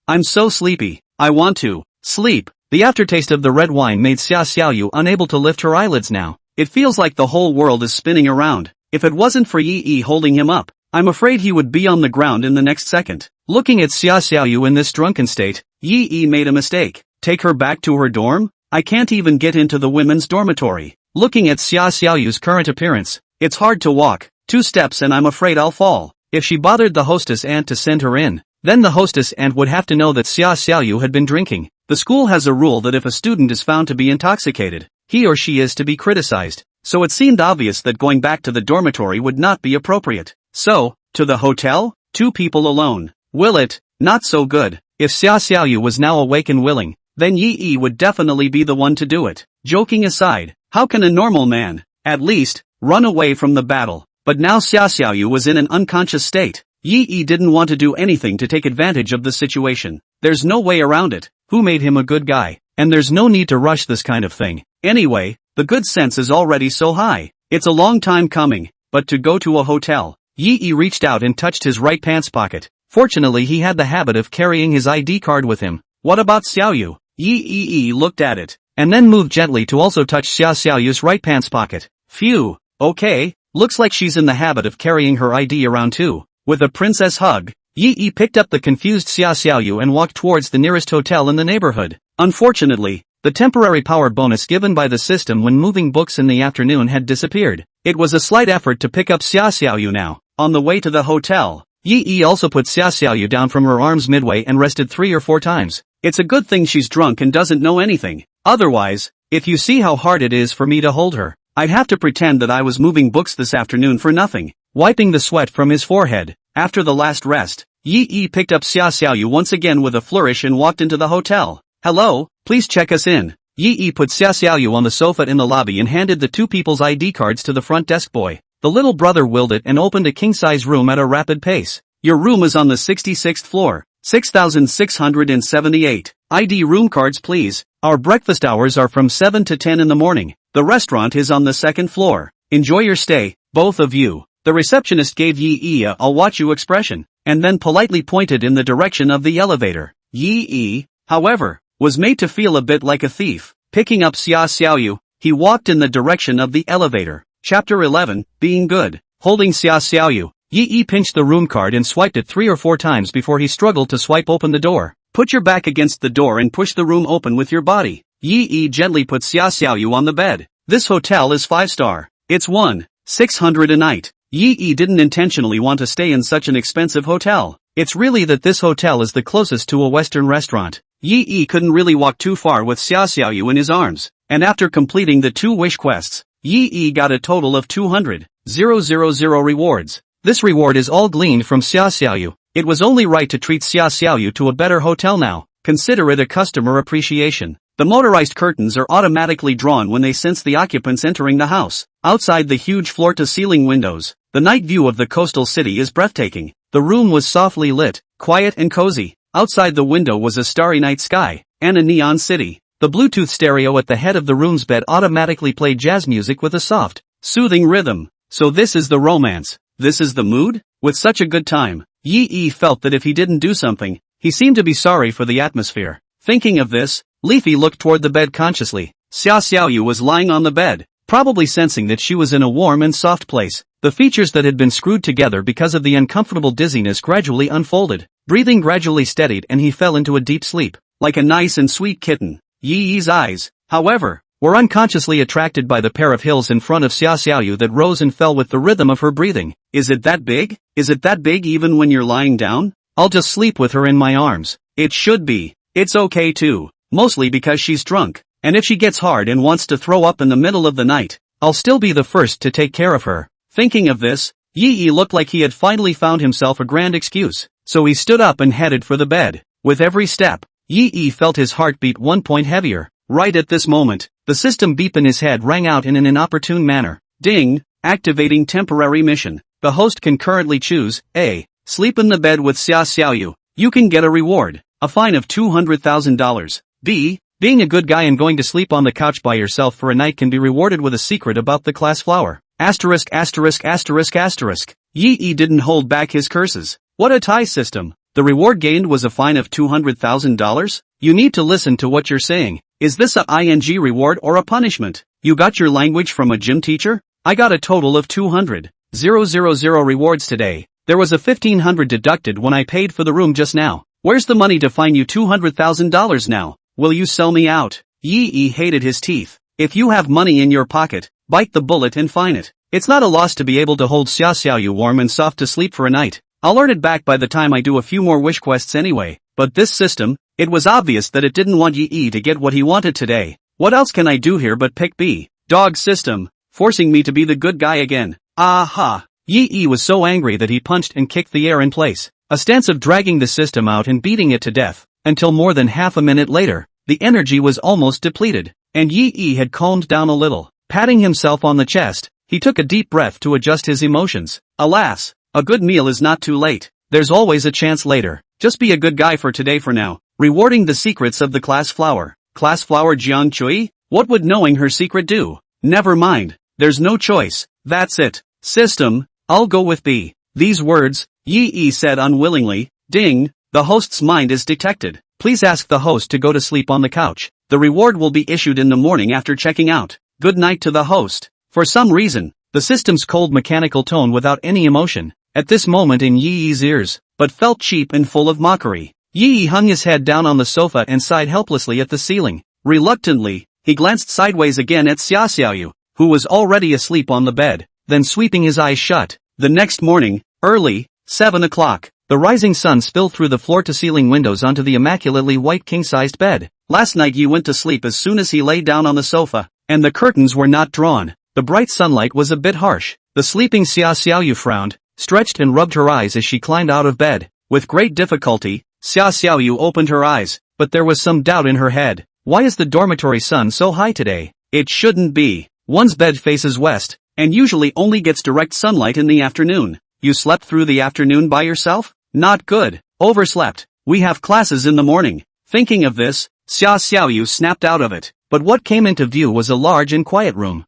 I'm so sleepy. I want to sleep. The aftertaste of the red wine made Xia Xiaoyu unable to lift her eyelids now. It feels like the whole world is spinning around. If it wasn't for Yi holding him up, I'm afraid he would be on the ground in the next second. Looking at Xia Xiaoyu in this drunken state, Yi made a mistake. Take her back to her dorm? I can't even get into the women's dormitory. Looking at Xia Xiaoyu's current appearance, it's hard to walk. 2 steps and I'm afraid I'll fall. If she bothered the hostess aunt to send her in, then the hostess aunt would have to know that Xia Xiaoyu had been drinking. The school has a rule that if a student is found to be intoxicated, he or she is to be criticized. So it seemed obvious that going back to the dormitory would not be appropriate. So, to the hotel? 2 people alone. Will it? Not so good. If Xia Xiaoyu was now awake and willing, then Yi would definitely be the one to do it. Joking aside, how can a normal man, at least, run away from the battle? But now Xia Xiaoyu was in an unconscious state. Yi didn't want to do anything to take advantage of the situation. There's no way around it. Who made him a good guy? And there's no need to rush this kind of thing. Anyway, the good sense is already so high. It's a long time coming, but to go to a hotel. Yi reached out and touched his right pants pocket. Fortunately he had the habit of carrying his ID card with him. What about Xiaoyu? Yi looked at it, and then moved gently to also touch Xia Xiaoyu's right pants pocket. Phew, okay, looks like she's in the habit of carrying her ID around too. With a princess hug, Yi picked up the confused Xia Xiaoyu and walked towards the nearest hotel in the neighborhood. Unfortunately, the temporary power bonus given by the system when moving books in the afternoon had disappeared. It was a slight effort to pick up Xia Xiaoyu now. On the way to the hotel, Yi also put Xia Xiaoyu down from her arms midway and rested 3 or 4 times. It's a good thing she's drunk and doesn't know anything. Otherwise, if you see how hard it is for me to hold her, I'd have to pretend that I was moving books this afternoon for nothing. Wiping the sweat from his forehead, after the last rest, Yi picked up Xia Xiaoyu once again with a flourish and walked into the hotel. Hello, please check us in. Yi put Xia Xiaoyu on the sofa in the lobby and handed the 2 people's ID cards to the front desk boy. The little brother willed it and opened a king-size room at a rapid pace. Your room is on the 66th floor. 6678. ID room cards please. Our breakfast hours are from 7 to 10 in the morning. The restaurant is on the 2nd floor. Enjoy your stay, both of you. The receptionist gave Yi a "I'll watch you" expression, and then politely pointed in the direction of the elevator. Yi, however, was made to feel a bit like a thief. Picking up Xia Xiaoyu, he walked in the direction of the elevator. Chapter 11, Being Good. Holding Xia Xiaoyu, Yi pinched the room card and swiped it 3 or 4 times before he struggled to swipe open the door. Put your back against the door and push the room open with your body. Yi gently put Xia Xiaoyu on the bed. This hotel is 5-star. It's 1,600 a night. Yi didn't intentionally want to stay in such an expensive hotel. It's really that this hotel is the closest to a Western restaurant. Yi couldn't really walk too far with Xia Xiaoyu in his arms, and after completing the 2 wish quests, Yi got a total of 200,000 rewards. This reward is all gleaned from Xia Xiaoyu. It was only right to treat Xia Xiaoyu to a better hotel now. Consider it a customer appreciation. The motorized curtains are automatically drawn when they sense the occupants entering the house. Outside the huge floor-to-ceiling windows, the night view of the coastal city is breathtaking. The room was softly lit, quiet and cozy. Outside the window was a starry night sky, and a neon city. The Bluetooth stereo at the head of the room's bed automatically played jazz music with a soft, soothing rhythm. So this is the romance. This is the mood? With such a good time, Yi felt that if he didn't do something, he seemed to be sorry for the atmosphere. Thinking of this, Leafy looked toward the bed consciously. Xia Xiaoyu was lying on the bed, probably sensing that she was in a warm and soft place. The features that had been screwed together because of the uncomfortable dizziness gradually unfolded. Breathing gradually steadied and he fell into a deep sleep, like a nice and sweet kitten. Yi's eyes, however, were unconsciously attracted by the pair of hills in front of Xia Xiaoyu that rose and fell with the rhythm of her breathing. Is it that big? Is it that big even when you're lying down? I'll just sleep with her in my arms. It should be. It's okay too. Mostly because she's drunk. And if she gets hard and wants to throw up in the middle of the night, I'll still be the first to take care of her. Thinking of this, Yi looked like he had finally found himself a grand excuse. So he stood up and headed for the bed. With every step, Yi felt his heart beat 1 point heavier. Right at this moment, the system beep in his head rang out in an inopportune manner. Ding! Activating temporary mission. The host can currently choose A. Sleep in the bed with Xia Xiaoyu. You can get a reward. A fine of $200,000. B. Being a good guy and going to sleep on the couch by yourself for a night can be rewarded with a secret about the class flower. Asterisk asterisk asterisk asterisk. Yi didn't hold back his curses. What a tie system. The reward gained was a fine of $200,000? You need to listen to what you're saying. Is this a ing reward or a punishment? You got your language from a gym teacher? I got a total of 200,000 rewards today. There was a $1,500 deducted when I paid for the room just now. Where's the money to fine you $200,000 now? Will you sell me out? Yi hated his teeth. If you have money in your pocket, bite the bullet and fine it. It's not a loss to be able to hold Xiaoxiao warm and soft to sleep for a night. I'll earn it back by the time I do a few more wish quests anyway. But this system, it was obvious that it didn't want Yi to get what he wanted today. What else can I do here but pick B? Dog system, forcing me to be the good guy again. Aha! Yi was so angry that he punched and kicked the air in place. A stance of dragging the system out and beating it to death, until more than half a minute later, the energy was almost depleted, and Yi had calmed down a little. Patting himself on the chest, he took a deep breath to adjust his emotions. Alas, a good meal is not too late. There's always a chance later. Just be a good guy for today for now. Rewarding the secrets of the class flower. Class flower Jiang Chui? What would knowing her secret do? Never mind. There's no choice. That's it. System, I'll go with B. These words, Yi said unwillingly. Ding, the host's mind is detected. Please ask the host to go to sleep on the couch. The reward will be issued in the morning after checking out. Good night to the host. For some reason, the system's cold mechanical tone without any emotion, at this moment in Yi's ears, but felt cheap and full of mockery. Yi hung his head down on the sofa and sighed helplessly at the ceiling. Reluctantly, he glanced sideways again at Xiaoxiao, who was already asleep on the bed, then sweeping his eyes shut. The next morning, early, 7 o'clock, the rising sun spilled through the floor-to-ceiling windows onto the immaculately white king-sized bed. Last night Yi went to sleep as soon as he lay down on the sofa, and the curtains were not drawn. The bright sunlight was a bit harsh. The sleeping Xiaoxiao frowned, stretched and rubbed her eyes as she climbed out of bed. With great difficulty, Xiaoxiao opened her eyes, but there was some doubt in her head. Why is the dormitory sun so high today? It shouldn't be. One's bed faces west, and usually only gets direct sunlight in the afternoon. You slept through the afternoon by yourself? Not good. Overslept. We have classes in the morning. Thinking of this, Xiaoxiao snapped out of it. But what came into view was a large and quiet room.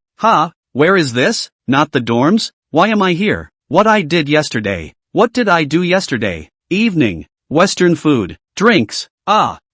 Where is this? Not the dorms? Why am I here? What I did yesterday. What did I do yesterday? Evening. Western food. Drinks.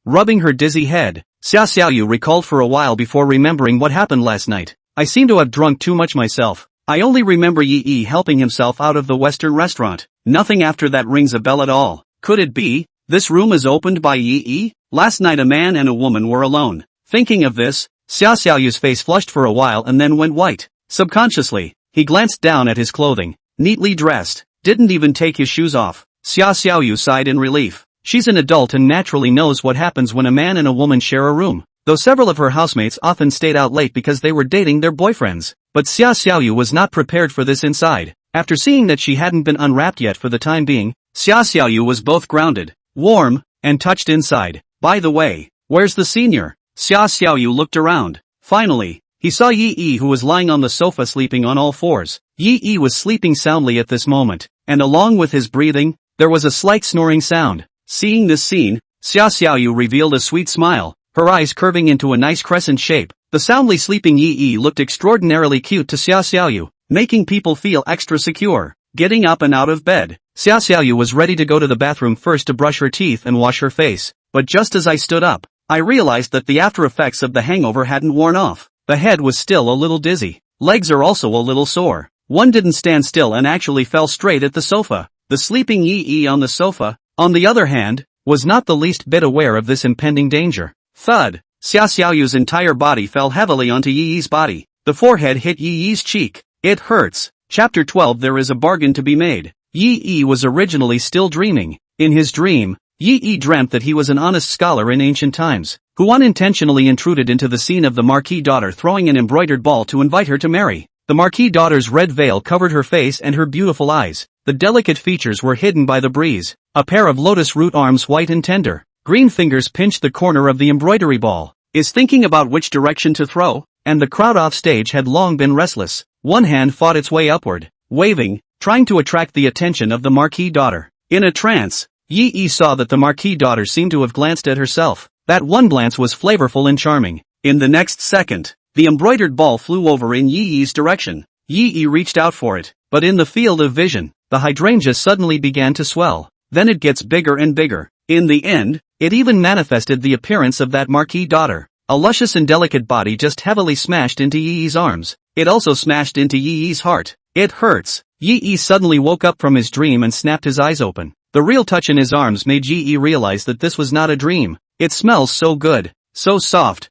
Rubbing her dizzy head, Xiaoxiao recalled for a while before remembering what happened last night. I seem to have drunk too much myself. I only remember Yi helping himself out of the Western restaurant. Nothing after that rings a bell at all. Could it be? This room is opened by Yi? Last night a man and a woman were alone. Thinking of this, Xiaoxiao's face flushed for a while and then went white. Subconsciously, he glanced down at his clothing. Neatly dressed, didn't even take his shoes off. Xiaoxiao sighed in relief. She's an adult and naturally knows what happens when a man and a woman share a room. Though several of her housemates often stayed out late because they were dating their boyfriends. But Xiaoxiao was not prepared for this inside. After seeing that she hadn't been unwrapped yet for the time being, Xiaoxiao was both grounded, warm, and touched inside. By the way, where's the senior? Xiaoxiao looked around. Finally, he saw Yi who was lying on the sofa sleeping on all fours. Yi was sleeping soundly at this moment, and along with his breathing, there was a slight snoring sound. Seeing this scene, Xiaoxiao revealed a sweet smile, her eyes curving into a nice crescent shape. The soundly sleeping Yi looked extraordinarily cute to Xiaoxiao, making people feel extra secure. Getting up and out of bed, Xiaoxiao was ready to go to the bathroom first to brush her teeth and wash her face. But just as I stood up, I realized that the after effects of the hangover hadn't worn off. The head was still a little dizzy. Legs are also a little sore. One didn't stand still and actually fell straight at the sofa. The sleeping Yi on the sofa, on the other hand, was not the least bit aware of this impending danger. Thud! Xiaoxiao's entire body fell heavily onto Yi's body. The forehead hit Yi's cheek. It hurts. Chapter 12. There is a bargain to be made. Yi was originally still dreaming. In his dream, Yi dreamt that he was an honest scholar in ancient times, who unintentionally intruded into the scene of the Marquis daughter throwing an embroidered ball to invite her to marry. The Marquis daughter's red veil covered her face and her beautiful eyes. The delicate features were hidden by the breeze. A pair of lotus root arms, white and tender, green fingers pinched the corner of the embroidery ball. Is thinking about which direction to throw, and the crowd off stage had long been restless. One hand fought its way upward, waving, trying to attract the attention of the Marquis daughter. In a trance, Yi saw that the Marquis daughter seemed to have glanced at herself. That one glance was flavorful and charming. In the next second, the embroidered ball flew over in Yi's direction. Yi reached out for it, but in the field of vision, the hydrangea suddenly began to swell. Then it gets bigger and bigger. In the end, it even manifested the appearance of that Marquis daughter. A luscious and delicate body just heavily smashed into Yi's arms. It also smashed into Yi's heart. It hurts. Yi suddenly woke up from his dream and snapped his eyes open. The real touch in his arms made Yi realize that this was not a dream. It smells so good, so soft.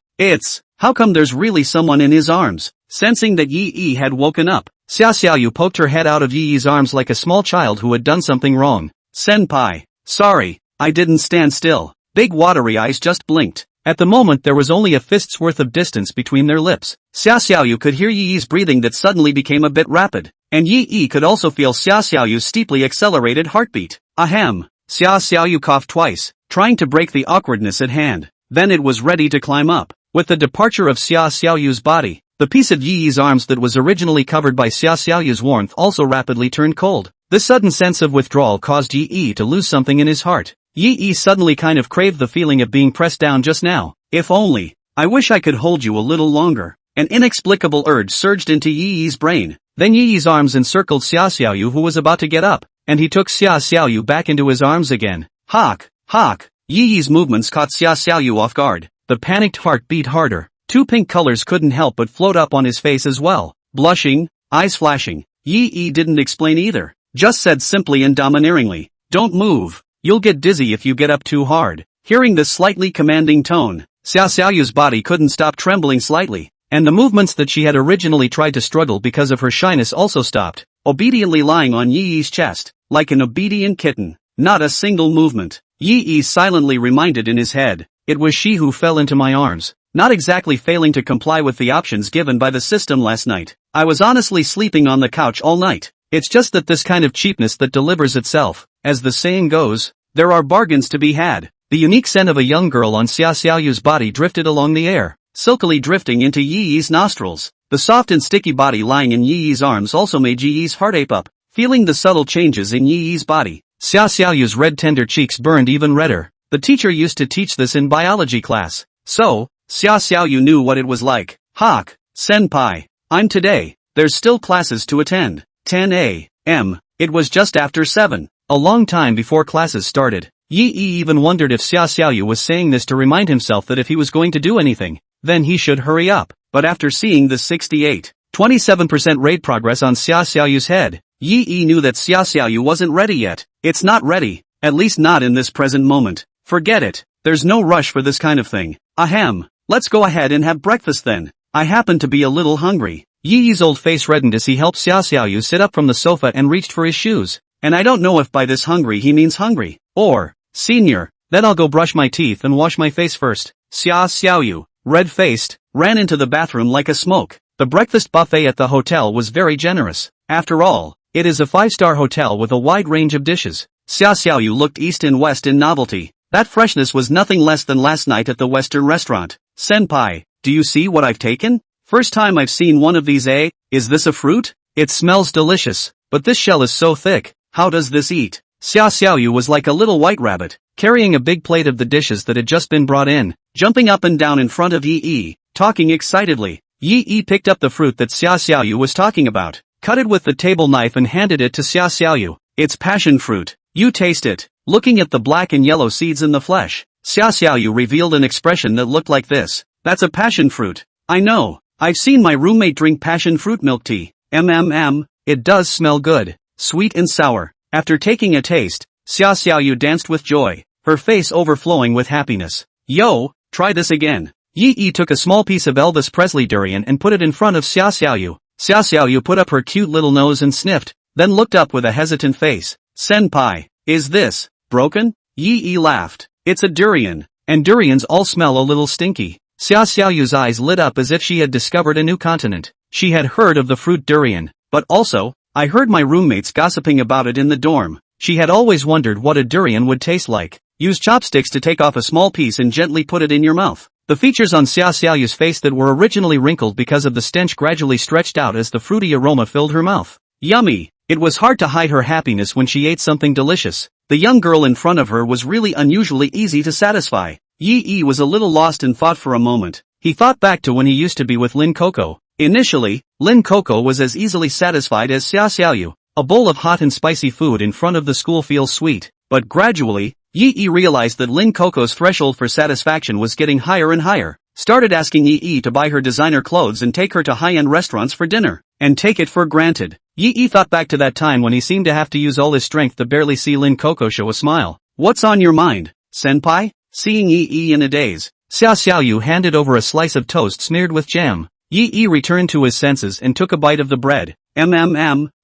How come there's really someone in his arms? Sensing that Yi had woken up, Xiaoyu poked her head out of Yi's arms like a small child who had done something wrong. Senpai. Sorry, I didn't stand still. Big watery eyes just blinked. At the moment there was only a fist's worth of distance between their lips. Xiaoyu could hear Yi's breathing that suddenly became a bit rapid, and Yi could also feel Xiaoyu's steeply accelerated heartbeat. Ahem. Xiaoyu coughed twice, trying to break the awkwardness at hand. Then it was ready to climb up. With the departure of Xiaoyu's body, the piece of Yi's arms that was originally covered by Xiaoyu's warmth also rapidly turned cold. This sudden sense of withdrawal caused Yi to lose something in his heart. Yi suddenly kind of craved the feeling of being pressed down just now. If only. I wish I could hold you a little longer. An inexplicable urge surged into Yi's brain. Then Yi's arms encircled Xiaoyu who was about to get up, and he took Xiaoyu back into his arms again. Hawk. Yi's movements caught Xiaoyu off guard. The panicked heart beat harder. Two pink colors couldn't help but float up on his face as well. Blushing, eyes flashing. Yi didn't explain either. Just said simply and domineeringly, "Don't move. You'll get dizzy if you get up too hard." Hearing this slightly commanding tone, Xiaoyu's body couldn't stop trembling slightly, and the movements that she had originally tried to struggle because of her shyness also stopped, obediently lying on Yi's chest, like an obedient kitten. Not a single movement. Yi silently reminded in his head, "It was she who fell into my arms." Not exactly failing to comply with the options given by the system last night. I was honestly sleeping on the couch all night. It's just that this kind of cheapness that delivers itself. As the saying goes, there are bargains to be had. The unique scent of a young girl on Xiaoyu's body drifted along the air, silkily drifting into Yi's nostrils. The soft and sticky body lying in Yi's arms also made Yi's heart ache up, feeling the subtle changes in Yi's body. Xiaoyu's red tender cheeks burned even redder. The teacher used to teach this in biology class. So, Xiaoyu knew what it was like. Hawk, senpai, I'm today. There's still classes to attend. 10 a.m. It was just after 7. A long time before classes started. Yi even wondered if Xiaoyu was saying this to remind himself that if he was going to do anything, then he should hurry up. But after seeing the 27% rate progress on Xiaoyu's head, Yi knew that Xiaoyu wasn't ready yet. It's not ready, at least not in this present moment. Forget it, there's no rush for this kind of thing. Ahem, let's go ahead and have breakfast then. I happen to be a little hungry. Yi's old face reddened as he helped Xiaoyu sit up from the sofa and reached for his shoes. And I don't know if by this hungry he means hungry, or, senior, then I'll go brush my teeth and wash my face first. Xiaoyu, red-faced, ran into the bathroom like a smoke. The breakfast buffet at the hotel was very generous. After all, it is a 5-star hotel with a wide range of dishes. Xiaoyu looked east and west in novelty. That freshness was nothing less than last night at the Western restaurant. Senpai, do you see what I've taken? First time I've seen one of these. Is this a fruit? It smells delicious, but this shell is so thick. How does this eat? Xiaoyu was like a little white rabbit, carrying a big plate of the dishes that had just been brought in, jumping up and down in front of Yi, talking excitedly. Yi picked up the fruit that Xiaoyu was talking about, cut it with the table knife and handed it to Xiaoyu. It's passion fruit. You taste it. Looking at the black and yellow seeds in the flesh, Xiaoyu revealed an expression that looked like this. That's a passion fruit. I know. I've seen my roommate drink passion fruit milk tea. It does smell good. Sweet and sour. After taking a taste, Xiaoyu danced with joy, her face overflowing with happiness. Yo, try this again. Yi took a small piece of Elvis Presley durian and put it in front of Xiaoyu. Xiaoyu put up her cute little nose and sniffed, then looked up with a hesitant face. Senpai, is this broken? Yi laughed. It's a durian, and durians all smell a little stinky. Xiaoyu's eyes lit up as if she had discovered a new continent. She had heard of the fruit durian, but also, I heard my roommates gossiping about it in the dorm. She had always wondered what a durian would taste like. Use chopsticks to take off a small piece and gently put it in your mouth. The features on Xiaoyu's face that were originally wrinkled because of the stench gradually stretched out as the fruity aroma filled her mouth. Yummy! It was hard to hide her happiness when she ate something delicious. the young girl in front of her was really unusually easy to satisfy. Yi was a little lost in thought for a moment. He thought back to when he used to be with Lin Coco. Initially, Lin Coco was as easily satisfied as Xiaoxiaoyu. A bowl of hot and spicy food in front of the school feels sweet. But gradually, Yi realized that Lin Coco's threshold for satisfaction was getting higher and higher. Started asking Yi to buy her designer clothes and take her to high-end restaurants for dinner. And take it for granted. Yi thought back to that time when he seemed to have to use all his strength to barely see Lin Coco show a smile. What's on your mind, senpai? Seeing Yi in a daze, Xiaoxiaoyu handed over a slice of toast smeared with jam. Yi returned to his senses and took a bite of the bread.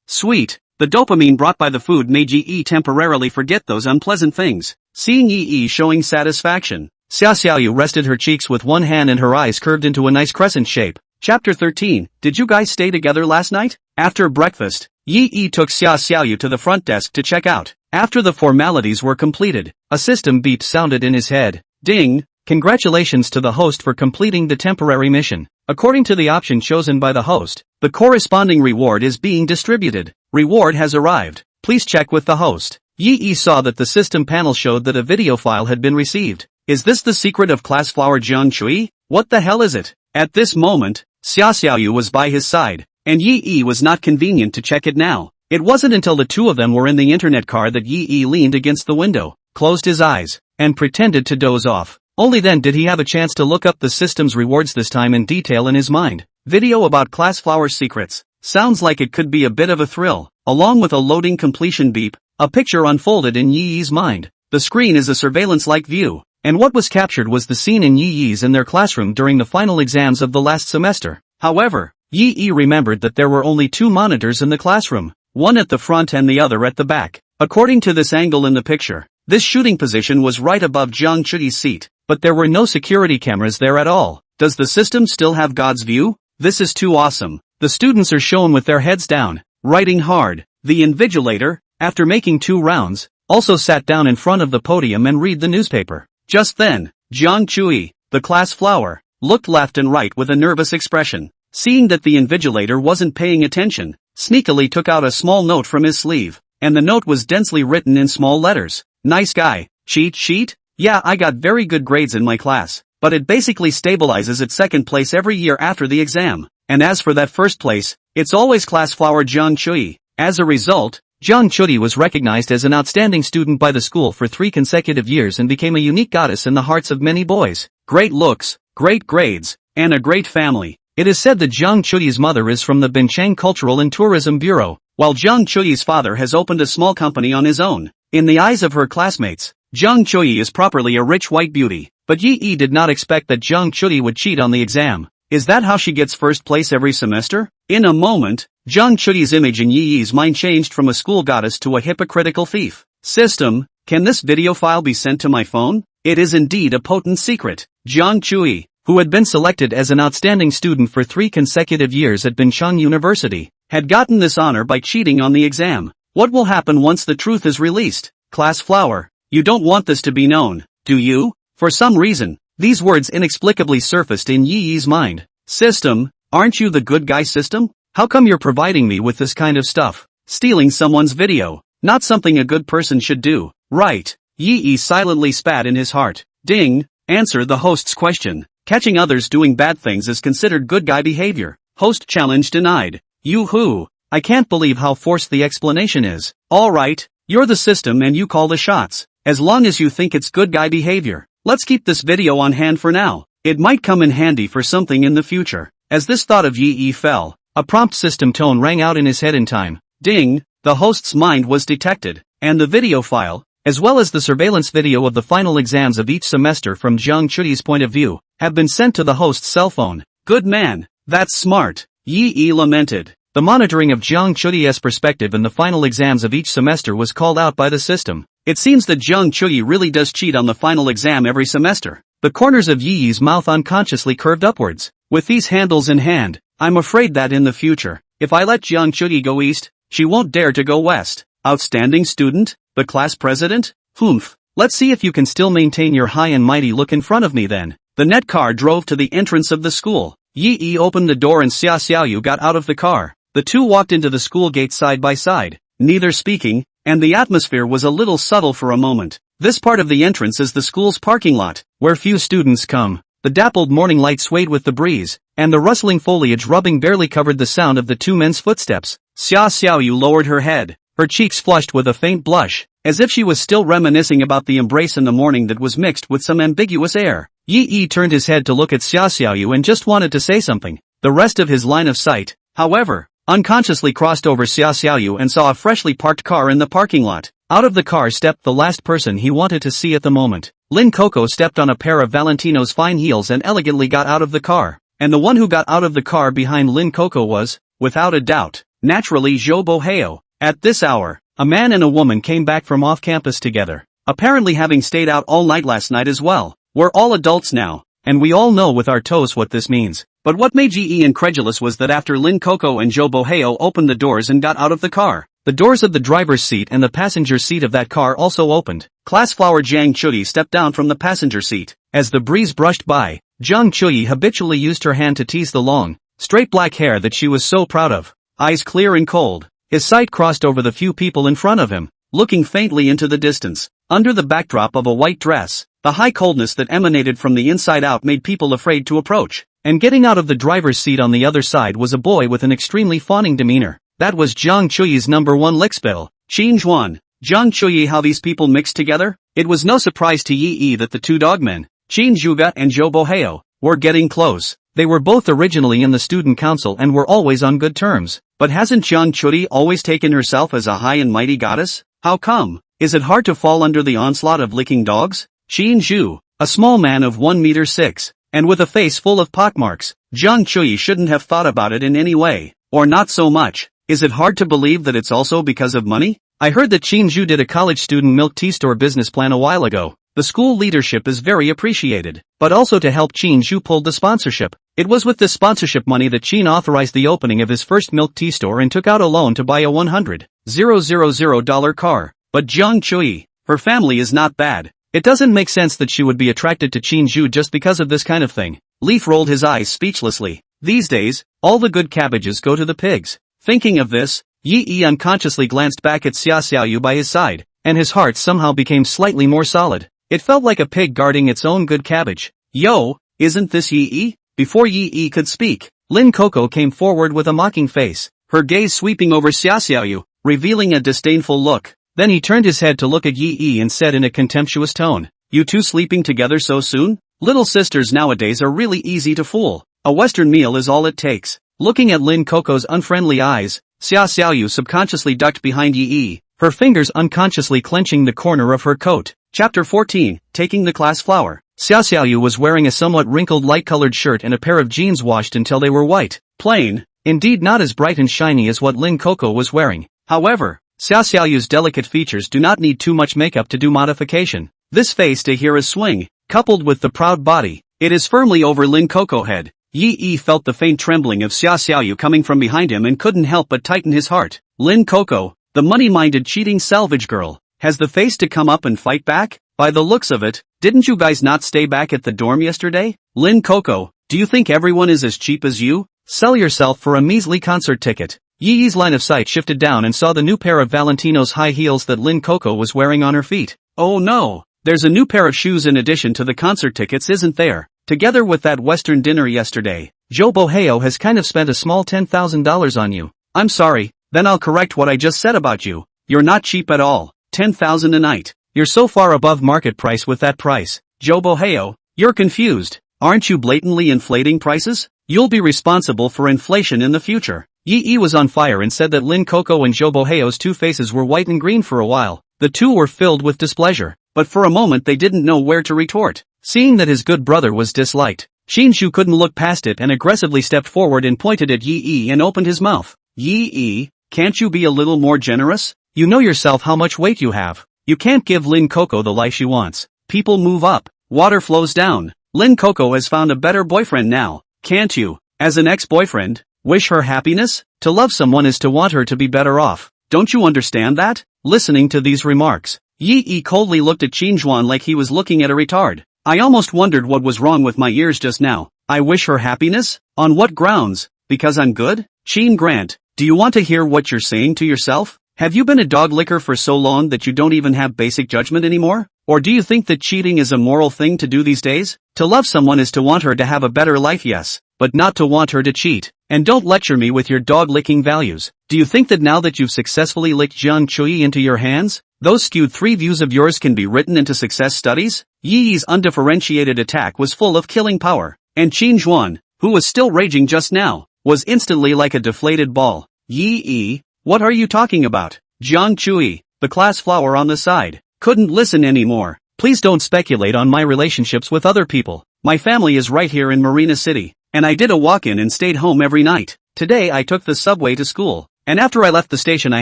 Sweet. The dopamine brought by the food made Yi temporarily forget those unpleasant things. Seeing Yi showing satisfaction, Xiaoxiaoyu rested her cheeks with one hand and her eyes curved into a nice crescent shape. Chapter 13, Did you guys stay together last night? After breakfast, Yi took Xiaoxiaoyu to the front desk to check out. After the formalities were completed, a system beep sounded in his head. Ding! Congratulations to the host for completing the temporary mission. According to the option chosen by the host, the corresponding reward is being distributed. Reward has arrived. Please check with the host. Yi saw that the system panel showed that a video file had been received. Is this the secret of class flower Jiang Chui? What the hell is it? At this moment, Xiaoxiaoyu was by his side, and Yi was not convenient to check it now. It wasn't until the two of them were in the internet car that Yi leaned against the window, closed his eyes, and pretended to doze off. Only then did he have a chance to look up the system's rewards, this time in detail in his mind. Video about class flower secrets. Sounds like it could be a bit of a thrill. Along with a loading completion beep, a picture unfolded in Yi's mind. The screen is a surveillance-like view, and what was captured was the scene in Yi's in their classroom during the final exams of the last semester. However, Yi remembered that there were only two monitors in the classroom, one at the front and the other at the back. According to this angle in the picture, this shooting position was right above Jiang Chui's seat, but there were no security cameras there at all. Does the system still have God's view? This is too awesome. The students are shown with their heads down, writing hard. The invigilator, after making 2 rounds, also sat down in front of the podium and read the newspaper. Just then, Jiang Chui, the class flower, looked left and right with a nervous expression. Seeing that the invigilator wasn't paying attention, sneakily took out a small note from his sleeve, and the note was densely written in small letters. Nice guy. Cheat sheet? Yeah, I got very good grades in my class, but it basically stabilizes at second place every year after the exam. And as for that first place, it's always class flower Jiang Chui. As a result, Jiang Chui was recognized as an outstanding student by the school for 3 consecutive years and became a unique goddess in the hearts of many boys. Great looks, great grades, and a great family. It is said that Jiang Chui's mother is from the Binchang Cultural and Tourism Bureau, while Jiang Chui's father has opened a small company on his own. In the eyes of her classmates, Jiang Chui is properly a rich white beauty, but Yi did not expect that Jiang Chui would cheat on the exam. Is that how she gets first place every semester? In a moment, Jiang Chui's image in Yi's mind changed from a school goddess to a hypocritical thief. System, can this video file be sent to my phone? It is indeed a potent secret. Jiang Chui, who had been selected as an outstanding student for 3 consecutive years at Binchang University, had gotten this honor by cheating on the exam. What will happen once the truth is released? Class flower, you don't want this to be known, do you? For some reason, these words inexplicably surfaced in Yi's mind. System, aren't you the good guy system? How come you're providing me with this kind of stuff? Stealing someone's video, not something a good person should do, right? Yi silently spat in his heart. Ding, answer the host's question. Catching others doing bad things is considered good guy behavior. Host challenge denied. Yoo-hoo, I can't believe how forced the explanation is. Alright, you're the system and you call the shots. As long as you think it's good guy behavior. Let's keep this video on hand for now. It might come in handy for something in the future. As this thought of Yi fell, a prompt system tone rang out in his head in time. Ding, the host's mind was detected, and the video file, as well as the surveillance video of the final exams of each semester from Jiang Chui's point of view, have been sent to the host's cell phone. Good man, that's smart, Yi lamented. The monitoring of Jiang Chui's perspective in the final exams of each semester was called out by the system. It seems that Jiang Chui really does cheat on the final exam every semester. The corners of Yi's mouth unconsciously curved upwards. With these handles in hand, I'm afraid that in the future, if I let Jiang Chui go east, she won't dare to go west. Outstanding student? The class president? Humph. Let's see if you can still maintain your high and mighty look in front of me then. The net car drove to the entrance of the school. Yi opened the door and Xiaoxiaoyu got out of the car. The two walked into the school gate side by side, neither speaking, and the atmosphere was a little subtle for a moment. This part of the entrance is the school's parking lot, where few students come. The dappled morning light swayed with the breeze, and the rustling foliage rubbing barely covered the sound of the two men's footsteps. Xia Xiaoyu lowered her head, her cheeks flushed with a faint blush, as if she was still reminiscing about the embrace in the morning that was mixed with some ambiguous air. Yi Yi turned his head to look at Xia Xiaoyu and just wanted to say something. The rest of his line of sight, however, unconsciously crossed over Xia Xiaoyu and saw a freshly parked car in the parking lot. Out of the car stepped the last person he wanted to see at the moment. Lin Coco stepped on a pair of Valentino's fine heels and elegantly got out of the car. And the one who got out of the car behind Lin Coco was, without a doubt, naturally Zhou Boheo. At this hour, a man and a woman came back from off-campus together, apparently having stayed out all night last night as well. We're all adults now, and we all know with our toes what this means. But what made Yi incredulous was that after Lin Coco and Zhou Boheo opened the doors and got out of the car, the doors of the driver's seat and the passenger seat of that car also opened. Class flower Jiang Chuyi stepped down from the passenger seat. As the breeze brushed by, Jiang Chuyi habitually used her hand to tease the long, straight black hair that she was so proud of. Eyes clear and cold, his sight crossed over the few people in front of him, looking faintly into the distance. Under the backdrop of a white dress, the high coldness that emanated from the inside out made people afraid to approach. And getting out of the driver's seat on the other side was a boy with an extremely fawning demeanor. That was Jiang Chuyi's number one lickspill, Qin Zhuan. Jiang Chuyi, how these people mixed together? It was no surprise to Yi that the two dogmen, Qin Zhuge and Zhou Boheo, were getting close. They were both originally in the student council and were always on good terms. But hasn't Jiang Chuyi always taken herself as a high and mighty goddess? How come? Is it hard to fall under the onslaught of licking dogs? Qin Zhu, a small man of 1 meter 6, and with a face full of pockmarks, Jiang Chuyi shouldn't have thought about it in any way, or not so much. Is it hard to believe that it's also because of money? I heard that Qin Zhu did a college student milk tea store business plan a while ago. The school leadership is very appreciated, but also to help Qin Zhu pulled the sponsorship. It was with this sponsorship money that Qin authorized the opening of his first milk tea store and took out a loan to buy a $100,000 car. But Jiang Chuyi, her family is not bad. It doesn't make sense that she would be attracted to Qin Zhu just because of this kind of thing. Leaf rolled his eyes speechlessly. These days, all the good cabbages go to the pigs. Thinking of this, Yi unconsciously glanced back at Xia Xiaoyu by his side, and his heart somehow became slightly more solid. It felt like a pig guarding its own good cabbage. Yo, isn't this Yi? Before Yi could speak, Lin Coco came forward with a mocking face, her gaze sweeping over Xia Xiaoyu, revealing a disdainful look. Then he turned his head to look at Yi and said in a contemptuous tone, "You two sleeping together so soon? Little sisters nowadays are really easy to fool. A Western meal is all it takes." Looking at Lin Coco's unfriendly eyes, Xia Xiaoyu subconsciously ducked behind Yi, her fingers unconsciously clenching the corner of her coat. Chapter 14, Taking the Class Flower. Xia Xiaoyu was wearing a somewhat wrinkled light-colored shirt and a pair of jeans washed until they were white. Plain, indeed not as bright and shiny as what Lin Coco was wearing. However, Xia Xiaoyu's delicate features do not need too much makeup to do modification. This face to hear a swing, coupled with the proud body, it is firmly over Lin Coco head. Yi felt the faint trembling of Xia Xiaoyu coming from behind him and couldn't help but tighten his heart. Lin Coco, the money-minded cheating salvage girl, has the face to come up and fight back? By the looks of it, didn't you guys not stay back at the dorm yesterday? Lin Coco, do you think everyone is as cheap as you? Sell yourself for a measly concert ticket. Yi's line of sight shifted down and saw the new pair of Valentino's high heels that Lin Coco was wearing on her feet. Oh no, there's a new pair of shoes in addition to the concert tickets, isn't there? Together with that Western dinner yesterday, Zhou Boheo has kind of spent a small $10,000 on you. I'm sorry, then I'll correct what I just said about you. You're not cheap at all. 10,000 a night. You're so far above market price with that price. Zhou Boheo, you're confused. Aren't you blatantly inflating prices? You'll be responsible for inflation in the future. Yi was on fire and said that Lin Coco and Zhou Boheo's two faces were white and green for a while. The two were filled with displeasure, but for a moment they didn't know where to retort. Seeing that his good brother was disliked, Qin Zhu couldn't look past it and aggressively stepped forward and pointed at Yi and opened his mouth. Yi, can't you be a little more generous? You know yourself how much weight you have. You can't give Lin Coco the life she wants. People move up, water flows down. Lin Coco has found a better boyfriend now. Can't you, as an ex-boyfriend, wish her happiness? To love someone is to want her to be better off. Don't you understand that? Listening to these remarks, Yi coldly looked at Qin Zhuan like he was looking at a retard. I almost wondered what was wrong with my ears just now. I wish her happiness? On what grounds? Because I'm good? Qin Grant, do you want to hear what you're saying to yourself? Have you been a dog licker for so long that you don't even have basic judgment anymore? Or do you think that cheating is a moral thing to do these days? To love someone is to want her to have a better life, yes, but not to want her to cheat. And don't lecture me with your dog-licking values. Do you think that now that you've successfully licked Jiang Chui into your hands, those skewed 3 views of yours can be written into success studies? Yi Yi's undifferentiated attack was full of killing power, and Qin Zhuan, who was still raging just now, was instantly like a deflated ball. Yi Yi, what are you talking about? Jiang Chui, the class flower on the side, couldn't listen anymore. Please don't speculate on my relationships with other people. My family is right here in Marina City, and I did a walk-in and stayed home every night. Today I took the subway to school, and after I left the station I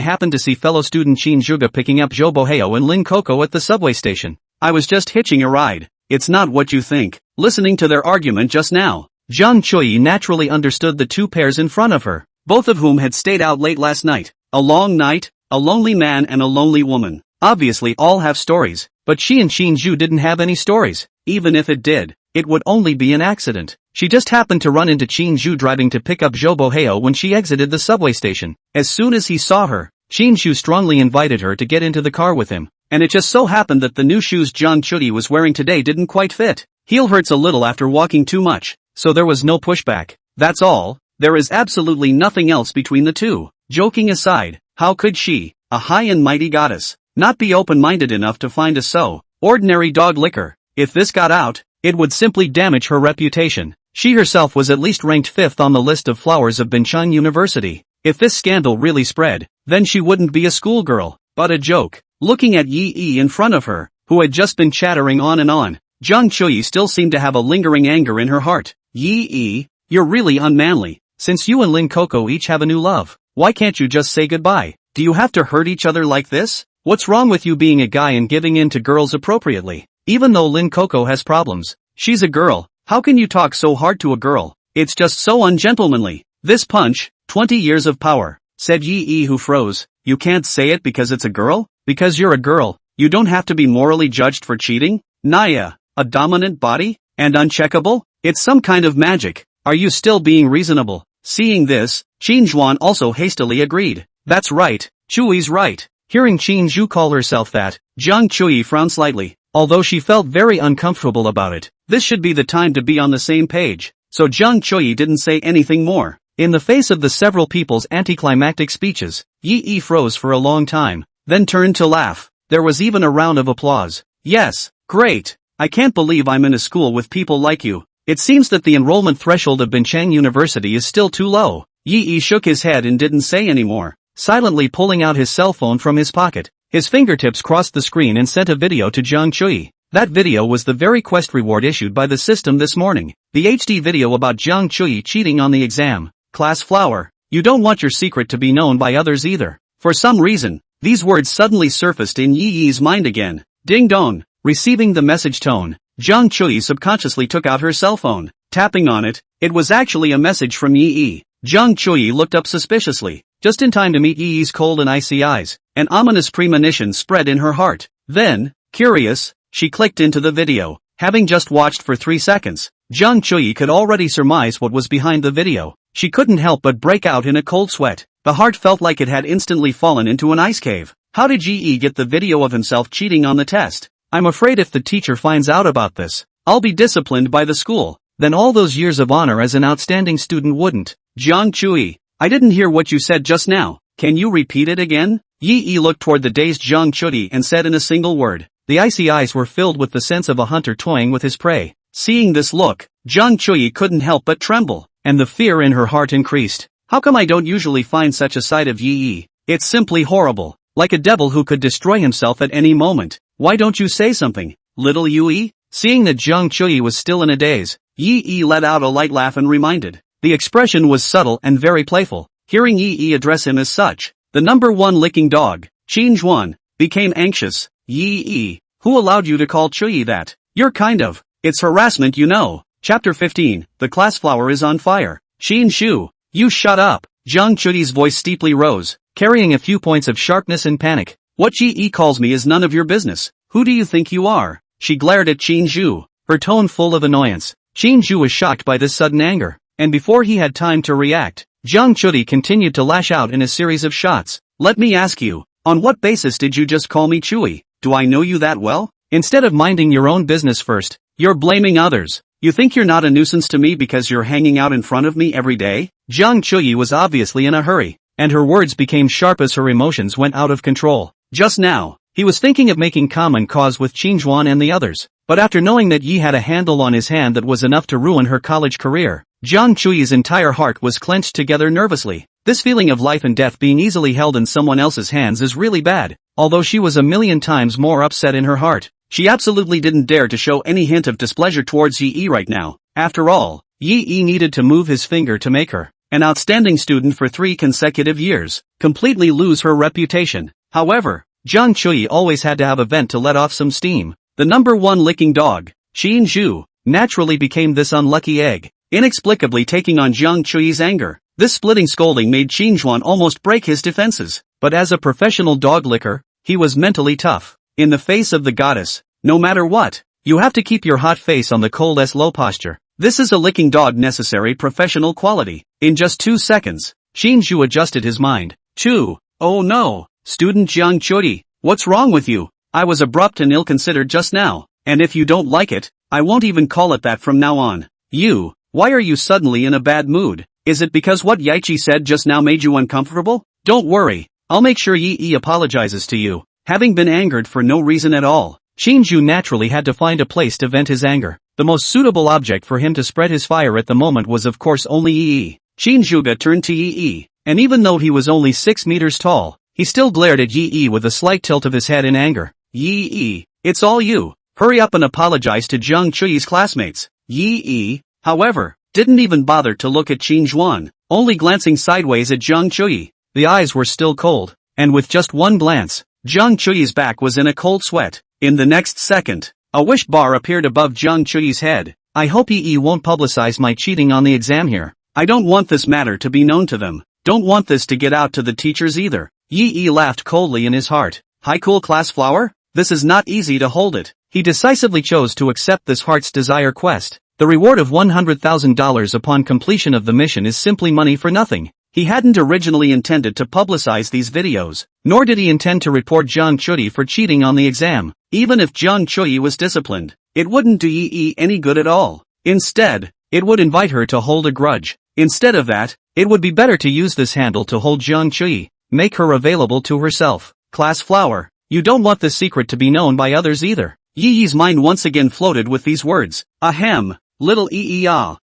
happened to see fellow student Qin Zhuge picking up Zhou Boheo and Lin Coco at the subway station. I was just hitching a ride. It's not what you think. Listening to their argument just now, Jiang Chui naturally understood the two pairs in front of her, both of whom had stayed out late last night. A long night, a lonely man and a lonely woman. Obviously all have stories, but she and Qin Zhu didn't have any stories. Even if it did, it would only be an accident. She just happened to run into Qin Zhu driving to pick up Zhou Boheo when she exited the subway station. As soon as he saw her, Qin Zhu strongly invited her to get into the car with him, and it just so happened that the new shoes Jiang Chui was wearing today didn't quite fit. Heel hurts a little after walking too much, so there was no pushback. That's all. There is absolutely nothing else between the two. Joking aside, how could she, a high and mighty goddess, not be open-minded enough to find a ordinary dog licker? If this got out, it would simply damage her reputation. She herself was at least ranked 5th on the list of flowers of Binchang University. If this scandal really spread, then she wouldn't be a schoolgirl, but a joke. Looking at Yi Yi in front of her, who had just been chattering on and on, Jiang Chui still seemed to have a lingering anger in her heart. Yi Yi, you're really unmanly. Since you and Lin Coco each have a new love, why can't you just say goodbye? Do you have to hurt each other like this? What's wrong with you being a guy and giving in to girls appropriately? Even though Lin Coco has problems, she's a girl. How can you talk so hard to a girl? It's just so ungentlemanly. This punch, 20 years of power, said Yi Yi, who froze. You can't say it because it's a girl? Because you're a girl, you don't have to be morally judged for cheating? Naya, a dominant body? And uncheckable? It's some kind of magic. Are you still being reasonable? Seeing this, Qin Zhuan also hastily agreed. That's right, Chui's right. Hearing Qin Zhu call herself that, Jiang Chui frowned slightly, although she felt very uncomfortable about it. This should be the time to be on the same page, so Jiang Chui didn't say anything more. In the face of the several people's anticlimactic speeches, Yi Yi froze for a long time, then turned to laugh. There was even a round of applause. Yes, great. I can't believe I'm in a school with people like you. It seems that the enrollment threshold of Binchang University is still too low. Yi Yi shook his head and didn't say any more, silently pulling out his cell phone from his pocket. His fingertips crossed the screen and sent a video to Jiang Chui. That video was the very quest reward issued by the system this morning. The HD video about Jiang Chui cheating on the exam. Class flower, you don't want your secret to be known by others either. For some reason, these words suddenly surfaced in Yi Yi's mind again. Ding dong. Receiving the message tone, Jiang Chui subconsciously took out her cell phone. Tapping on it, it was actually a message from Yi Yi. Jiang Chui looked up suspiciously, just in time to meet Yi Yi's cold and icy eyes. An ominous premonition spread in her heart. Then, curious, she clicked into the video. Having just watched for 3 seconds, Jiang Chui could already surmise what was behind the video. She couldn't help but break out in a cold sweat. The heart felt like it had instantly fallen into an ice cave. How did Yi Yi get the video of himself cheating on the test? I'm afraid if the teacher finds out about this, I'll be disciplined by the school. Then all those years of honor as an outstanding student wouldn't. Jiang Chui, I didn't hear what you said just now. Can you repeat it again? Yi Yi looked toward the dazed Jiang Chui and said in a single word. The icy eyes were filled with the sense of a hunter toying with his prey. Seeing this look, Jiang Chui couldn't help but tremble, and the fear in her heart increased. How come I don't usually find such a sight of Yi Yi? It's simply horrible. Like a devil who could destroy himself at any moment. Why don't you say something, little Yi? Seeing that Jiang Chui was still in a daze, Yi Yi let out a light laugh and reminded. The expression was subtle and very playful. Hearing Yi Yi address him as such, the number one licking dog, Qin Zhuan, became anxious. Yi Yi, who allowed you to call Chui that? You're kind of. It's harassment, you know. Chapter 15, the class flower is on fire. Qin Shu, you shut up. Jiang Chui's voice steeply rose, carrying a few points of sharpness and panic. What Yi Yi calls me is none of your business. Who do you think you are? She glared at Qin Zhu, her tone full of annoyance. Qin Zhu was shocked by this sudden anger, and before he had time to react, Jiang Chui continued to lash out in a series of shots. Let me ask you, on what basis did you just call me Chewy? Do I know you that well? Instead of minding your own business first, you're blaming others. You think you're not a nuisance to me because you're hanging out in front of me every day? Jiang Chuyi was obviously in a hurry, and her words became sharp as her emotions went out of control. Just now, he was thinking of making common cause with Qin Zhuan and the others, but after knowing that Yi had a handle on his hand that was enough to ruin her college career, Jiang Chuyi's entire heart was clenched together nervously. This feeling of life and death being easily held in someone else's hands is really bad. Although she was a million times more upset in her heart, she absolutely didn't dare to show any hint of displeasure towards Yi right now. After all, Yi needed to move his finger to make her, an outstanding student for 3 consecutive years, completely lose her reputation. However, Jiang Chuyi always had to have a vent to let off some steam. The number 1 licking dog, Xin Zhu, naturally became this unlucky egg, inexplicably taking on Jiang Chuyi's anger. This splitting scolding made Qin Zhuan almost break his defenses, but as a professional dog licker, he was mentally tough. In the face of the goddess, no matter what, you have to keep your hot face on the cold low posture. This is a licking dog necessary professional quality. In just 2 seconds, Xin Zhu adjusted his mind. Chu, oh no, student Jiang Chuyi, what's wrong with you? I was abrupt and ill-considered just now, and if you don't like it, I won't even call it that from now on. You, why are you suddenly in a bad mood? Is it because what Yaichi said just now made you uncomfortable? Don't worry, I'll make sure Yi apologizes to you. Having been angered for no reason at all, Xin Zhu naturally had to find a place to vent his anger. The most suitable object for him to spread his fire at the moment was of course only Yi. Xin Zhuge turned to Yi, and even though he was only 6 meters tall, he still glared at Yi with a slight tilt of his head in anger. Yi, it's all you. Hurry up and apologize to Jiang Chuyi's classmates. Yi, however, didn't even bother to look at Qin Zhuan, only glancing sideways at Jiang Chuyi. The eyes were still cold, and with just one glance, Jiang Chuyi's back was in a cold sweat. In the next second, a wish bar appeared above Jiang Chuyi's head. I hope Yi won't publicize my cheating on the exam here. I don't want this matter to be known to them. Don't want this to get out to the teachers either. Yi laughed coldly in his heart. Hi cool class flower? This is not easy to hold it. He decisively chose to accept this heart's desire quest. The reward of $100,000 upon completion of the mission is simply money for nothing. He hadn't originally intended to publicize these videos, nor did he intend to report Jiang Chuyi for cheating on the exam. Even if Jiang Chuyi was disciplined, it wouldn't do Yi any good at all. Instead, it would invite her to hold a grudge. Instead of that, it would be better to use this handle to hold Jiang Chuyi, make her available to herself. Class flower, you don't want this secret to be known by others either. Yi's mind once again floated with these words. Ahem, little Yi.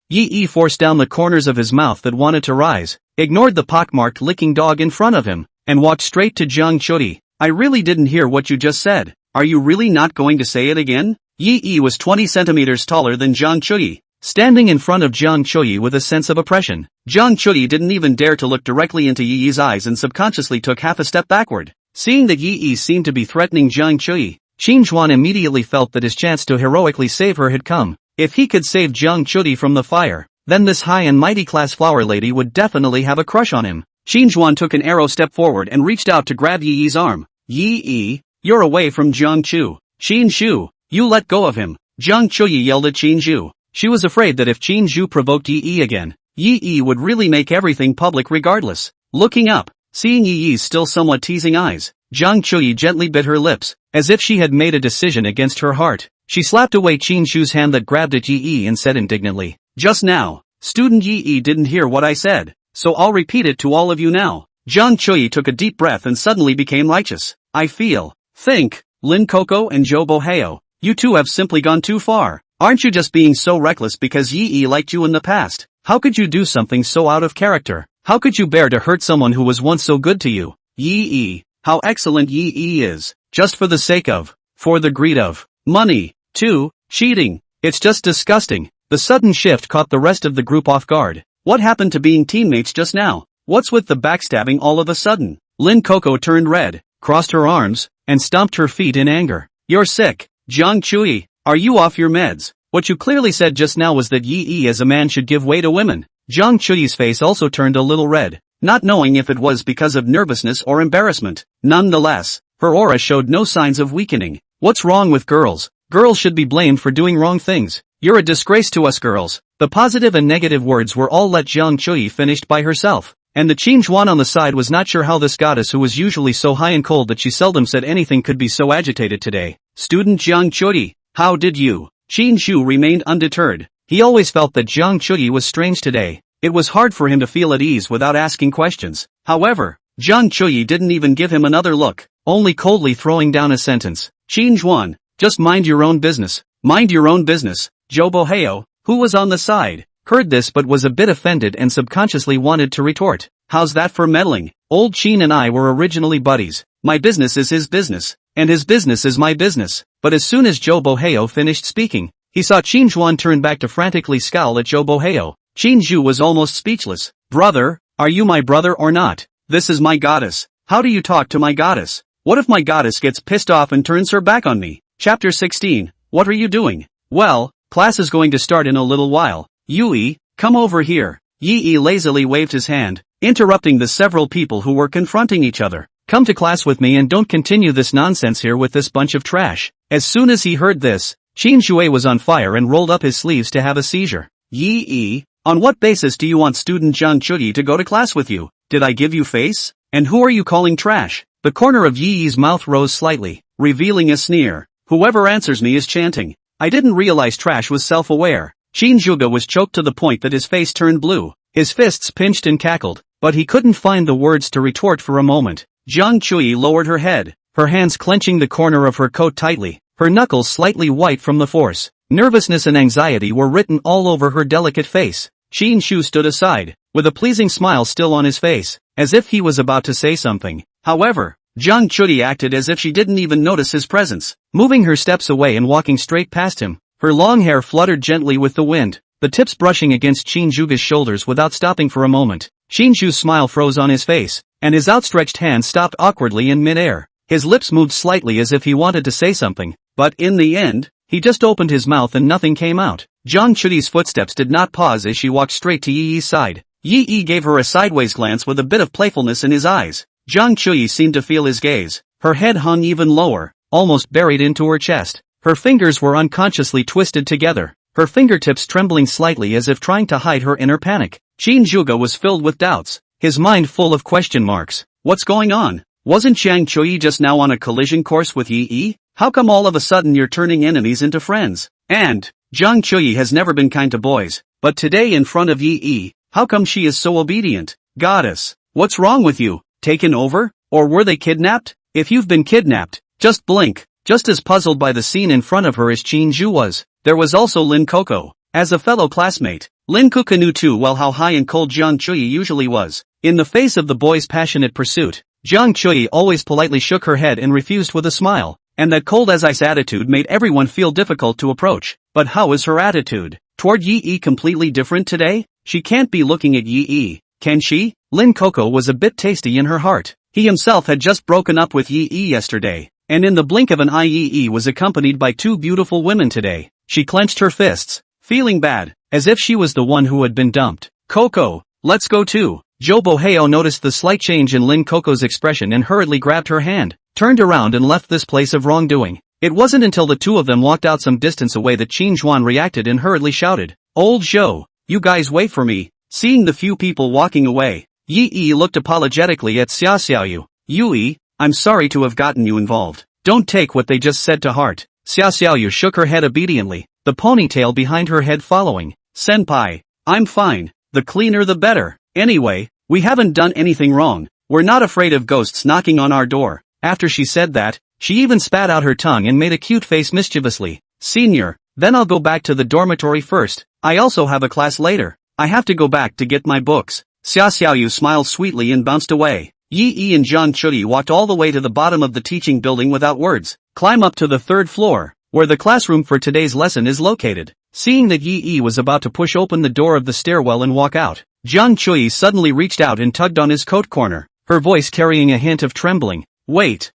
Yi forced down the corners of his mouth that wanted to rise, ignored the pockmarked licking dog in front of him, and walked straight to Jiang Chuyi. I really didn't hear what you just said. Are you really not going to say it again? Yi was 20 centimeters taller than Jiang Chuyi, standing in front of Jiang Chuyi with a sense of oppression. Jiang Chuyi didn't even dare to look directly into Yi's eyes and subconsciously took half a step backward. Seeing that Yi seemed to be threatening Jiang Chuyi, Qin Zhuan immediately felt that his chance to heroically save her had come. If he could save Jiang Chuyi from the fire, then this high and mighty class flower lady would definitely have a crush on him. Qin Zhuan took an arrow step forward and reached out to grab Yi's arm. Yi, you're away from Jiang Chu. Qin Zhu, you let go of him. Jiang Chuyi yelled at Qin Zhu. She was afraid that if Qin Zhu provoked Yi again, Yi would really make everything public regardless. Looking up, seeing Yi's still somewhat teasing eyes, Jiang Chuyi gently bit her lips, as if she had made a decision against her heart. She slapped away Qin Zhu's hand that grabbed at Yi and said indignantly, just now, student Yi didn't hear what I said, so I'll repeat it to all of you now. Jiang Chuyi took a deep breath and suddenly became righteous. I think, Lin Coco and Zhou Boheo, you two have simply gone too far. Aren't you just being so reckless because Yi liked you in the past? How could you do something so out of character? How could you bear to hurt someone who was once so good to you? Yi, how excellent Yi is, just for the sake of, for the greed of, money, too, cheating. It's just disgusting. The sudden shift caught the rest of the group off guard. What happened to being teammates just now? What's with the backstabbing all of a sudden? Lin Coco turned red, crossed her arms, and stomped her feet in anger. You're sick. Jiang Chuyi, are you off your meds? What you clearly said just now was that Yi as a man should give way to women. Jiang Chuyi's face also turned a little red, not knowing if it was because of nervousness or embarrassment. Nonetheless, her aura showed no signs of weakening. What's wrong with girls? Girls should be blamed for doing wrong things. You're a disgrace to us girls. The positive and negative words were all let Jiang Chuyi finished by herself. and the Qingjuan on the side was not sure how this goddess who was usually so high and cold that she seldom said anything could be so agitated today. Student Jiang Chuyi, how did you? Qingju remained undeterred. He always felt that Jiang Chuyi was strange today. It was hard for him to feel at ease without asking questions. However, Jiang Chuyi didn't even give him another look, only coldly throwing down a sentence. Qingjuan, just mind your own business. Mind your own business. Zhou Boheo, who was on the side, heard this but was a bit offended and subconsciously wanted to retort. How's that for meddling? Old Qin and I were originally buddies. My business is his business, and his business is my business. But as soon as Zhou Boheo finished speaking, he saw Qingjuan turn back to frantically scowl at Zhou Boheo. Qingju was almost speechless. Brother, are you my brother or not? This is my goddess. How do you talk to my goddess? What if my goddess gets pissed off and turns her back on me? Chapter 16. What are you doing? Well, class is going to start in a little while. Yui, come over here. Yi lazily waved his hand, interrupting the several people who were confronting each other. Come to class with me and don't continue this nonsense here with this bunch of trash. As soon as he heard this, Qin Shui was on fire and rolled up his sleeves to have a seizure. Yi, on what basis do you want student Jiang Chuyi to go to class with you? Did I give you face? And who are you calling trash? The corner of Yi's mouth rose slightly, revealing a sneer. Whoever answers me is chanting. I didn't realize trash was self-aware. Qin Zhuge was choked to the point that his face turned blue. His fists pinched and cackled, but he couldn't find the words to retort for a moment. Jiang Chuyi lowered her head, her hands clenching the corner of her coat tightly, her knuckles slightly white from the force. Nervousness and anxiety were written all over her delicate face. Qin Shu stood aside, with a pleasing smile still on his face, as if he was about to say something. However, Jiang Chuyi acted as if she didn't even notice his presence, moving her steps away and walking straight past him. Her long hair fluttered gently with the wind, the tips brushing against Qin Zhuge's shoulders without stopping for a moment. Qin Shu's smile froze on his face, and his outstretched hand stopped awkwardly in midair. His lips moved slightly as if he wanted to say something, but in the end, he just opened his mouth and nothing came out. Jiang Chuyi's footsteps did not pause as she walked straight to Yi's side. Yi gave her a sideways glance with a bit of playfulness in his eyes. Jiang Chuyi seemed to feel his gaze. Her head hung even lower, almost buried into her chest. Her fingers were unconsciously twisted together, her fingertips trembling slightly as if trying to hide her inner panic. Qin Zhuge was filled with doubts, his mind full of question marks. What's going on? Wasn't Jiang Chuyi just now on a collision course with Yi? How come all of a sudden you're turning enemies into friends? And, Jiang Chuyi has never been kind to boys, but today in front of Yi, how come she is so obedient? Goddess, what's wrong with you? Taken over? Or were they kidnapped? If you've been kidnapped, just blink. Just as puzzled by the scene in front of her as Qin Zhu was, there was also Lin Coco. As a fellow classmate, Lin Coco knew too well how high and cold Jiang Chuyi usually was. In the face of the boy's passionate pursuit, Jiang Chuyi always politely shook her head and refused with a smile, and that cold as ice attitude made everyone feel difficult to approach. But how is her attitude toward Yi completely different today? She can't be looking at Yi, can she? Lin Coco was a bit tasty in her heart. He himself had just broken up with Yi yesterday, and in the blink of an eye Yi was accompanied by two beautiful women today. She clenched her fists, feeling bad, as if she was the one who had been dumped. Coco, let's go too. Zhou Boheo noticed the slight change in Lin Coco's expression and hurriedly grabbed her hand, turned around and left this place of wrongdoing. It wasn't until the two of them walked out some distance away that Qin Zhuan reacted and hurriedly shouted, "Old Zhou, you guys wait for me." Seeing the few people walking away, Yi looked apologetically at Xiaoyu. "Yui, I'm sorry to have gotten you involved. Don't take what they just said to heart." Xiaoyu shook her head obediently, the ponytail behind her head following. "Senpai, I'm fine, the cleaner the better. Anyway, we haven't done anything wrong. We're not afraid of ghosts knocking on our door." After she said that, she even spat out her tongue and made a cute face mischievously. "Senior, then I'll go back to the dormitory first. I also have a class later. I have to go back to get my books." Xiaoyu smiled sweetly and bounced away. Yi and Jiang Chuyi walked all the way to the bottom of the teaching building without words. Climb up to the third floor, where the classroom for today's lesson is located. Seeing that Yi was about to push open the door of the stairwell and walk out, Jiang Chuyi suddenly reached out and tugged on his coat corner, her voice carrying a hint of trembling. Wait.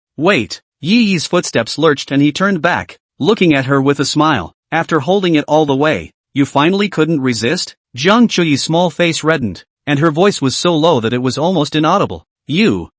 Yi's footsteps lurched and he turned back, looking at her with a smile. After holding it all the way, you finally couldn't resist? Jiang Chuyi's small face reddened, and her voice was so low that it was almost inaudible.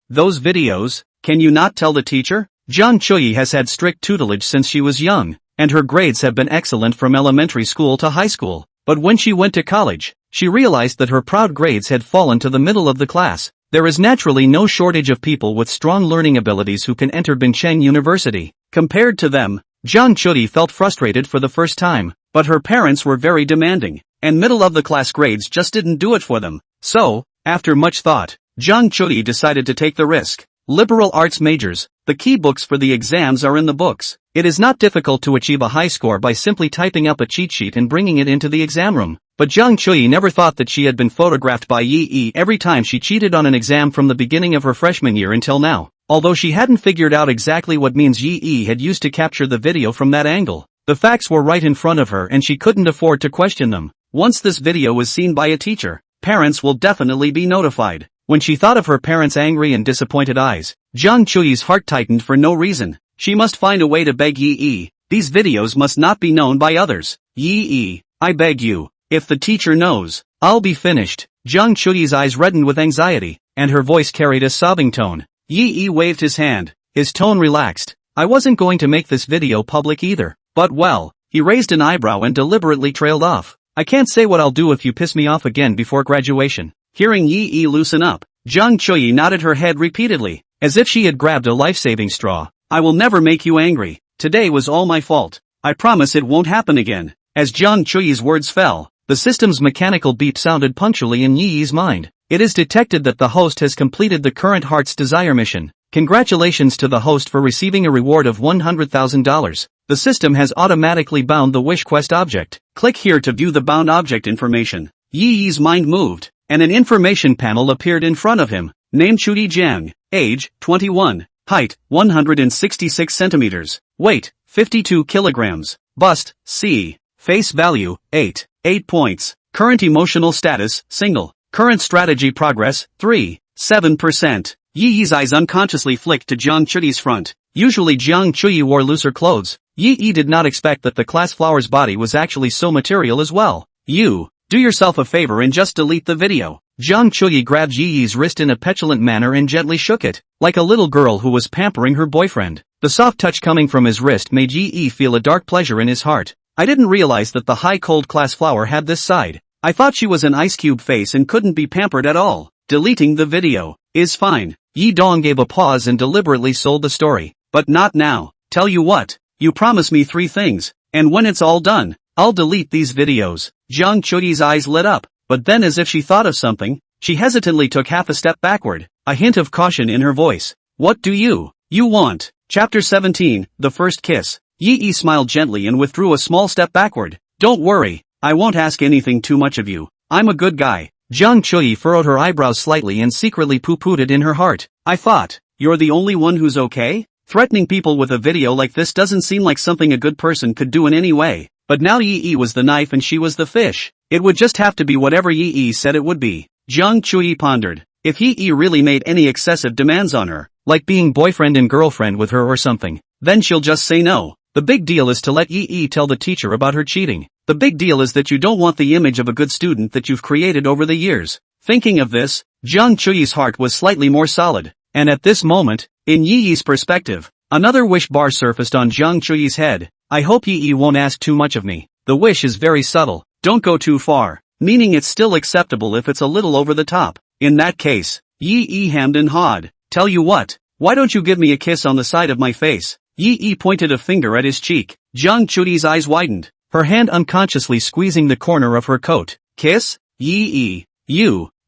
Those videos, can you not tell the teacher? Jiang Chuyi has had strict tutelage since she was young, and her grades have been excellent from elementary school to high school. But when she went to college, she realized that her proud grades had fallen to the middle of the class. There is naturally no shortage of people with strong learning abilities who can enter Bincheng University. Compared to them, Jiang Chudi felt frustrated for the first time, but her parents were very demanding, and middle-of-the-class grades just didn't do it for them. So, after much thought, Jiang Chudi decided to take the risk. Liberal arts majors, the key books for the exams are in the books. It is not difficult to achieve a high score by simply typing up a cheat sheet and bringing it into the exam room. But Jiang Chui never thought that she had been photographed by Yi every time she cheated on an exam from the beginning of her freshman year until now. Although she hadn't figured out exactly what means Yi had used to capture the video from that angle, the facts were right in front of her and she couldn't afford to question them. Once this video was seen by a teacher, parents will definitely be notified. When she thought of her parents' angry and disappointed eyes, Jiang Chui's heart tightened for no reason. She must find a way to beg Yi. These videos must not be known by others. Yi, I beg you. If the teacher knows, I'll be finished. Jiang Chui's eyes reddened with anxiety, and her voice carried a sobbing tone. Yi waved his hand. His tone relaxed. I wasn't going to make this video public either. But well, he raised an eyebrow and deliberately trailed off. I can't say what I'll do if you piss me off again before graduation. Hearing Yi loosen up, Jiang Chui nodded her head repeatedly, as if she had grabbed a life-saving straw. I will never make you angry. Today was all my fault. I promise it won't happen again. As Jiang Chui's words fell, the system's mechanical beep sounded punctually in Yi's mind. It is detected that the host has completed the current Heart's Desire mission. Congratulations to the host for receiving a reward of $100,000. The system has automatically bound the wish quest object. Click here to view the bound object information. Yi's mind moved, and an information panel appeared in front of him. Name Chudi Jiang, age, 21, height, 166 centimeters, weight, 52 kilograms, bust, C, face value, 8 points, current emotional status, single, current strategy progress, 7%. Yi's eyes unconsciously flicked to Jiang Chui's front. Usually Jiang Chui wore looser clothes. Yi did not expect that the class flower's body was actually so material as well. You, do yourself a favor and just delete the video. Jiang Chui grabbed Yi's wrist in a petulant manner and gently shook it, like a little girl who was pampering her boyfriend. The soft touch coming from his wrist made Yi feel a dark pleasure in his heart. I didn't realize that the high cold class flower had this side. I thought she was an ice cube face and couldn't be pampered at all. Deleting the video is fine. Yi Dong gave a pause and deliberately sold the story. But not now. Tell you what, you promise me 3 things, and when it's all done, I'll delete these videos. Jiang Chui's eyes lit up, but then as if she thought of something, she hesitantly took half a step backward, a hint of caution in her voice. What do you want? Chapter 17, The First Kiss. Yi smiled gently and withdrew a small step backward. Don't worry, I won't ask anything too much of you. I'm a good guy. Jiang Chui furrowed her eyebrows slightly and secretly poo-pooed it in her heart. I thought, you're the only one who's okay? Threatening people with a video like this doesn't seem like something a good person could do in any way. But now Yi was the knife and she was the fish. It would just have to be whatever Yi said it would be. Jiang Chui pondered. If Yi really made any excessive demands on her, like being boyfriend and girlfriend with her or something, then she'll just say no. The big deal is to let Yi tell the teacher about her cheating. The big deal is that you don't want the image of a good student that you've created over the years. Thinking of this, Jiang Chui's heart was slightly more solid. And at this moment, in Yi's perspective, another wish bar surfaced on Jiang Chui's head. I hope Yi won't ask too much of me. The wish is very subtle. Don't go too far. Meaning it's still acceptable if it's a little over the top. In that case, Yi hemmed and hawed. Tell you what, why don't you give me a kiss on the side of my face? Yi pointed a finger at his cheek. Jiang Chui's eyes widened, her hand unconsciously squeezing the corner of her coat. Kiss? Yi,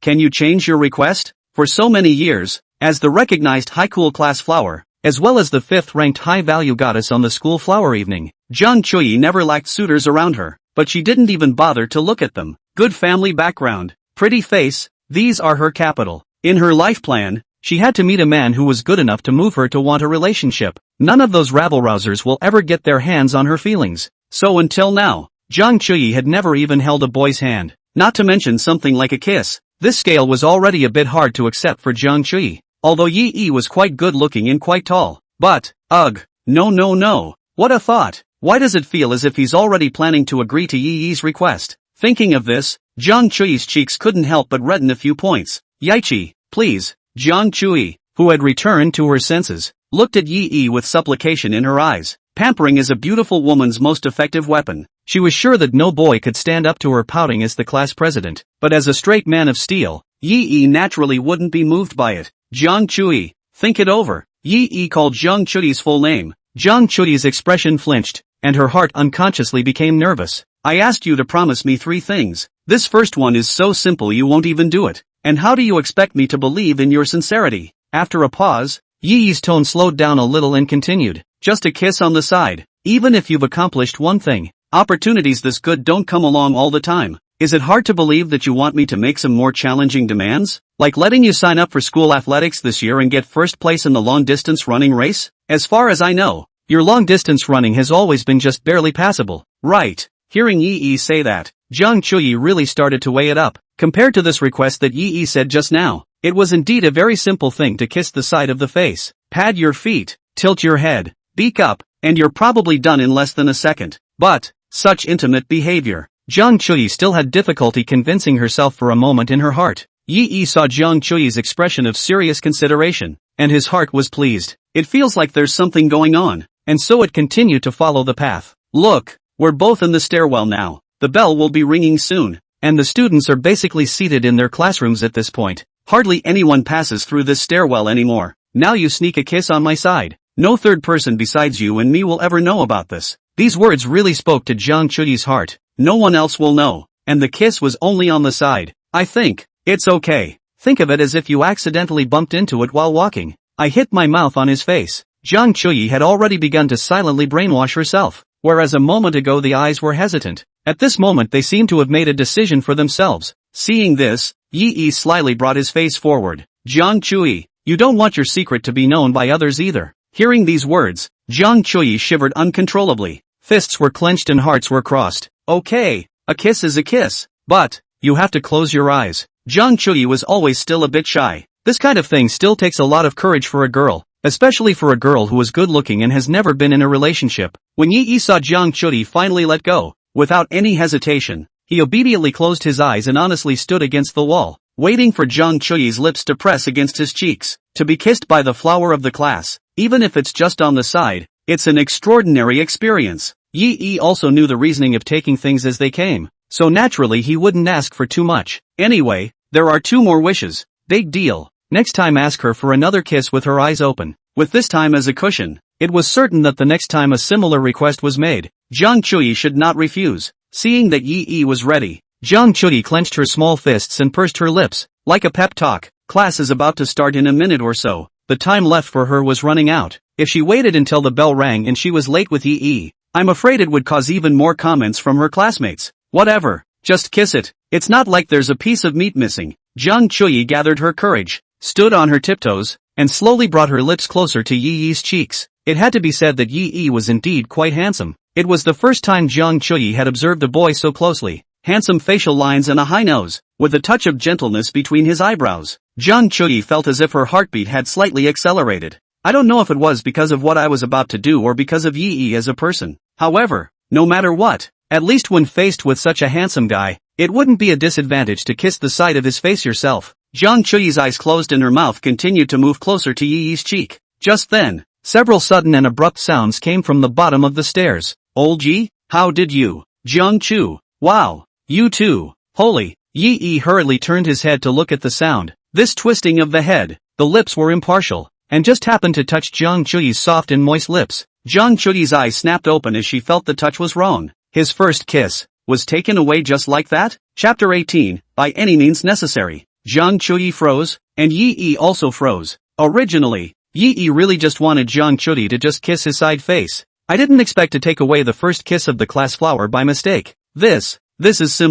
can you change your request? For so many years, as the recognized high cool class flower, as well as the 5th-ranked high-value goddess on the school flower evening, Jiang Chui never lacked suitors around her, but she didn't even bother to look at them. Good family background, pretty face, these are her capital. In her life plan, she had to meet a man who was good enough to move her to want a relationship. None of those rabble-rousers will ever get their hands on her feelings. So until now, Jiang Chui had never even held a boy's hand, not to mention something like a kiss. This scale was already a bit hard to accept for Jiang Chui, although Yi was quite good-looking and quite tall. But, ugh, no, what a thought. Why does it feel as if he's already planning to agree to Yi's request? Thinking of this, Jiang Chui's cheeks couldn't help but redden a few points. Yichi, please. Jiang Chui, who had returned to her senses, looked at Yi with supplication in her eyes. Pampering is a beautiful woman's most effective weapon. She was sure that no boy could stand up to her pouting as the class president, but as a straight man of steel, Yi naturally wouldn't be moved by it. Jiang Chui, think it over. Yi called Jiang Chui's full name. Jiang Chui's expression flinched, and her heart unconsciously became nervous. I asked you to promise me 3 things. This first one is so simple you won't even do it. And how do you expect me to believe in your sincerity? After a pause, Yi's tone slowed down a little and continued. Just a kiss on the side. Even if you've accomplished one thing, opportunities this good don't come along all the time. Is it hard to believe that you want me to make some more challenging demands? Like letting you sign up for school athletics this year and get first place in the long-distance running race? As far as I know, your long-distance running has always been just barely passable. Right. Hearing Yi say that, Jiang Chui really started to weigh it up. Compared to this request that Yi said just now, it was indeed a very simple thing to kiss the side of the face. Pad your feet, tilt your head, beak up, and you're probably done in less than a second. But, such intimate behavior. Jiang Chui still had difficulty convincing herself for a moment in her heart. Yi saw Jiang Chui's expression of serious consideration, and his heart was pleased. It feels like there's something going on, and so it continued to follow the path. Look, we're both in the stairwell now. The bell will be ringing soon, and the students are basically seated in their classrooms at this point. Hardly anyone passes through this stairwell anymore. Now you sneak a kiss on my side. No third person besides you and me will ever know about this. These words really spoke to Jiang Chui's heart. No one else will know, and the kiss was only on the side. I think, it's okay. Think of it as if you accidentally bumped into it while walking. I hit my mouth on his face. Jiang Chui had already begun to silently brainwash herself, whereas a moment ago the eyes were hesitant. At this moment they seemed to have made a decision for themselves. Seeing this, Yi slyly brought his face forward. Jiang Chui, you don't want your secret to be known by others either. Hearing these words, Jiang Chui shivered uncontrollably. Fists were clenched and hearts were crossed. Okay, a kiss is a kiss, but, you have to close your eyes. Jiang Chui was always still a bit shy. This kind of thing still takes a lot of courage for a girl, especially for a girl who is good looking and has never been in a relationship. When Yi saw Jiang Chui finally let go, without any hesitation, he obediently closed his eyes and honestly stood against the wall, waiting for Jiang Chui's lips to press against his cheeks, to be kissed by the flower of the class. Even if it's just on the side, it's an extraordinary experience. Yi also knew the reasoning of taking things as they came, so naturally he wouldn't ask for too much. Anyway, there are 2 more wishes. Big deal. Next time ask her for another kiss with her eyes open, with this time as a cushion. It was certain that the next time a similar request was made, Jiang Chui should not refuse. Seeing that Yi was ready, Jiang Chui clenched her small fists and pursed her lips, like a pep talk. Class is about to start in a minute or so. The time left for her was running out. If she waited until the bell rang and she was late with Yi, I'm afraid it would cause even more comments from her classmates. Whatever, just kiss it. It's not like there's a piece of meat missing. Jiang Chui gathered her courage, stood on her tiptoes, and slowly brought her lips closer to Yi's cheeks. It had to be said that Yi was indeed quite handsome. It was the first time Jiang Chui had observed a boy so closely. Handsome facial lines and a high nose, with a touch of gentleness between his eyebrows. Jiang Chui felt as if her heartbeat had slightly accelerated. I don't know if it was because of what I was about to do or because of Yi as a person. However, no matter what, at least when faced with such a handsome guy, it wouldn't be a disadvantage to kiss the side of his face yourself. Jiang Chui's eyes closed and her mouth continued to move closer to Yi's cheek. Just then, several sudden and abrupt sounds came from the bottom of the stairs. Old Yi, how did you? Jiang Chu, wow, you too. Holy. Yi hurriedly turned his head to look at the sound. This twisting of the head, the lips were impartial, and just happened to touch Jiang Chui's soft and moist lips. Jiang Chui's eyes snapped open as she felt the touch was wrong. His first kiss was taken away just like that? Chapter 18, by any means necessary. Jiang Chui froze, and Yi also froze. Originally, Yi really just wanted Jiang Chui to just kiss his side face. I didn't expect to take away the first kiss of the class flower by mistake. This is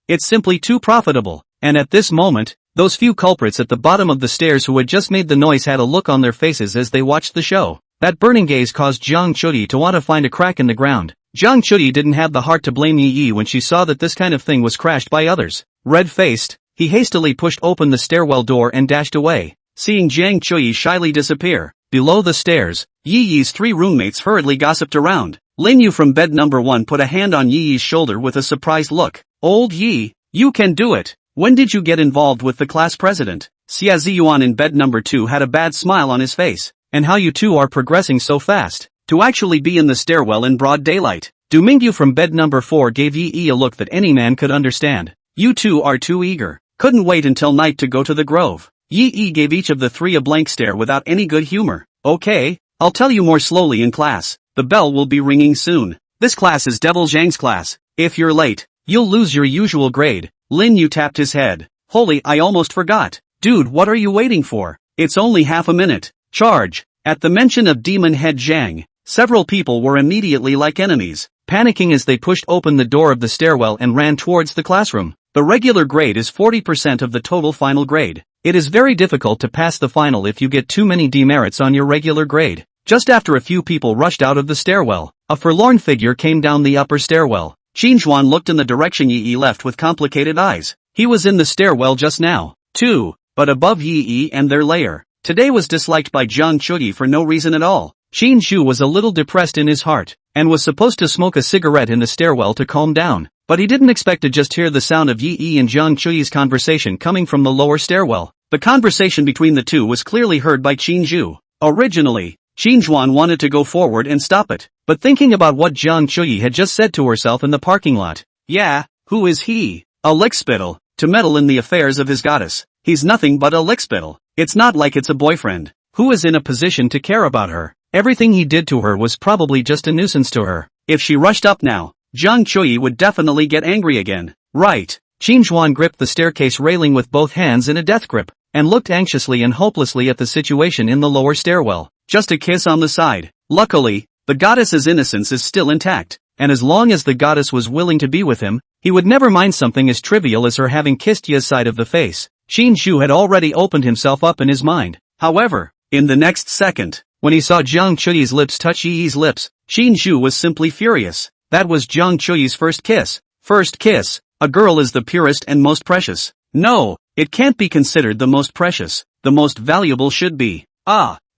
it's simply too profitable. And at this moment, those few culprits at the bottom of the stairs who had just made the noise had a look on their faces as they watched the show. That burning gaze caused Jiang Chui to want to find a crack in the ground. Jiang Chui didn't have the heart to blame Yi when she saw that this kind of thing was crashed by others. Red-faced, he hastily pushed open the stairwell door and dashed away. Seeing Jiang Chui shyly disappear, below the stairs, Yi's 3 roommates hurriedly gossiped around. Lin Yu from bed number 1 put a hand on Yi's shoulder with a surprised look. Old Yi, you can do it. When did you get involved with the class president? Xia Ziyuan in bed number 2 had a bad smile on his face. And how you two are progressing so fast. To actually be in the stairwell in broad daylight. Mingyu from bed number 4 gave Yi a look that any man could understand. You two are too eager. Couldn't wait until night to go to the grove. Yi gave each of the three a blank stare without any good humor. Okay, I'll tell you more slowly in class. The bell will be ringing soon. This class is Devil Zhang's class. If you're late, you'll lose your usual grade. Lin Yu tapped his head. Holy, I almost forgot. Dude, what are you waiting for? It's only half a minute. Charge. At the mention of Demon Head Zhang, several people were immediately like enemies, panicking as they pushed open the door of the stairwell and ran towards the classroom. The regular grade is 40% of the total final grade. It is very difficult to pass the final if you get too many demerits on your regular grade. Just after a few people rushed out of the stairwell, a forlorn figure came down the upper stairwell. Qinzhuan looked in the direction Yi left with complicated eyes. He was in the stairwell just now, too, but above Yi and their lair. Today was disliked by Zhang Chuyi for no reason at all. Qin Zhu was a little depressed in his heart, and was supposed to smoke a cigarette in the stairwell to calm down, but he didn't expect to just hear the sound of Yi and Zhang Chuyi's conversation coming from the lower stairwell. The conversation between the two was clearly heard by Qin Zhu. Originally, Qinzhuan wanted to go forward and stop it, but thinking about what Zhang Chuyi had just said to herself in the parking lot. Yeah, who is he? A lickspittle, to meddle in the affairs of his goddess. He's nothing but a lickspittle. It's not like it's a boyfriend, who is in a position to care about her. Everything he did to her was probably just a nuisance to her. If she rushed up now, Zhang Chuyi would definitely get angry again. Right. Qinzhuan gripped the staircase railing with both hands in a death grip, and looked anxiously and hopelessly at the situation in the lower stairwell. Just a kiss on the side. Luckily, the goddess's innocence is still intact, and as long as the goddess was willing to be with him, he would never mind something as trivial as her having kissed Yi's side of the face. Qin Zhu had already opened himself up in his mind. However, in the next second, when he saw Zhang Chuyi's lips touch Yi's lips, Qin Zhu was simply furious. That was Zhang Chuyi's first kiss. First kiss. A girl is the purest and most precious. No, it can't be considered the most precious. The most valuable should be.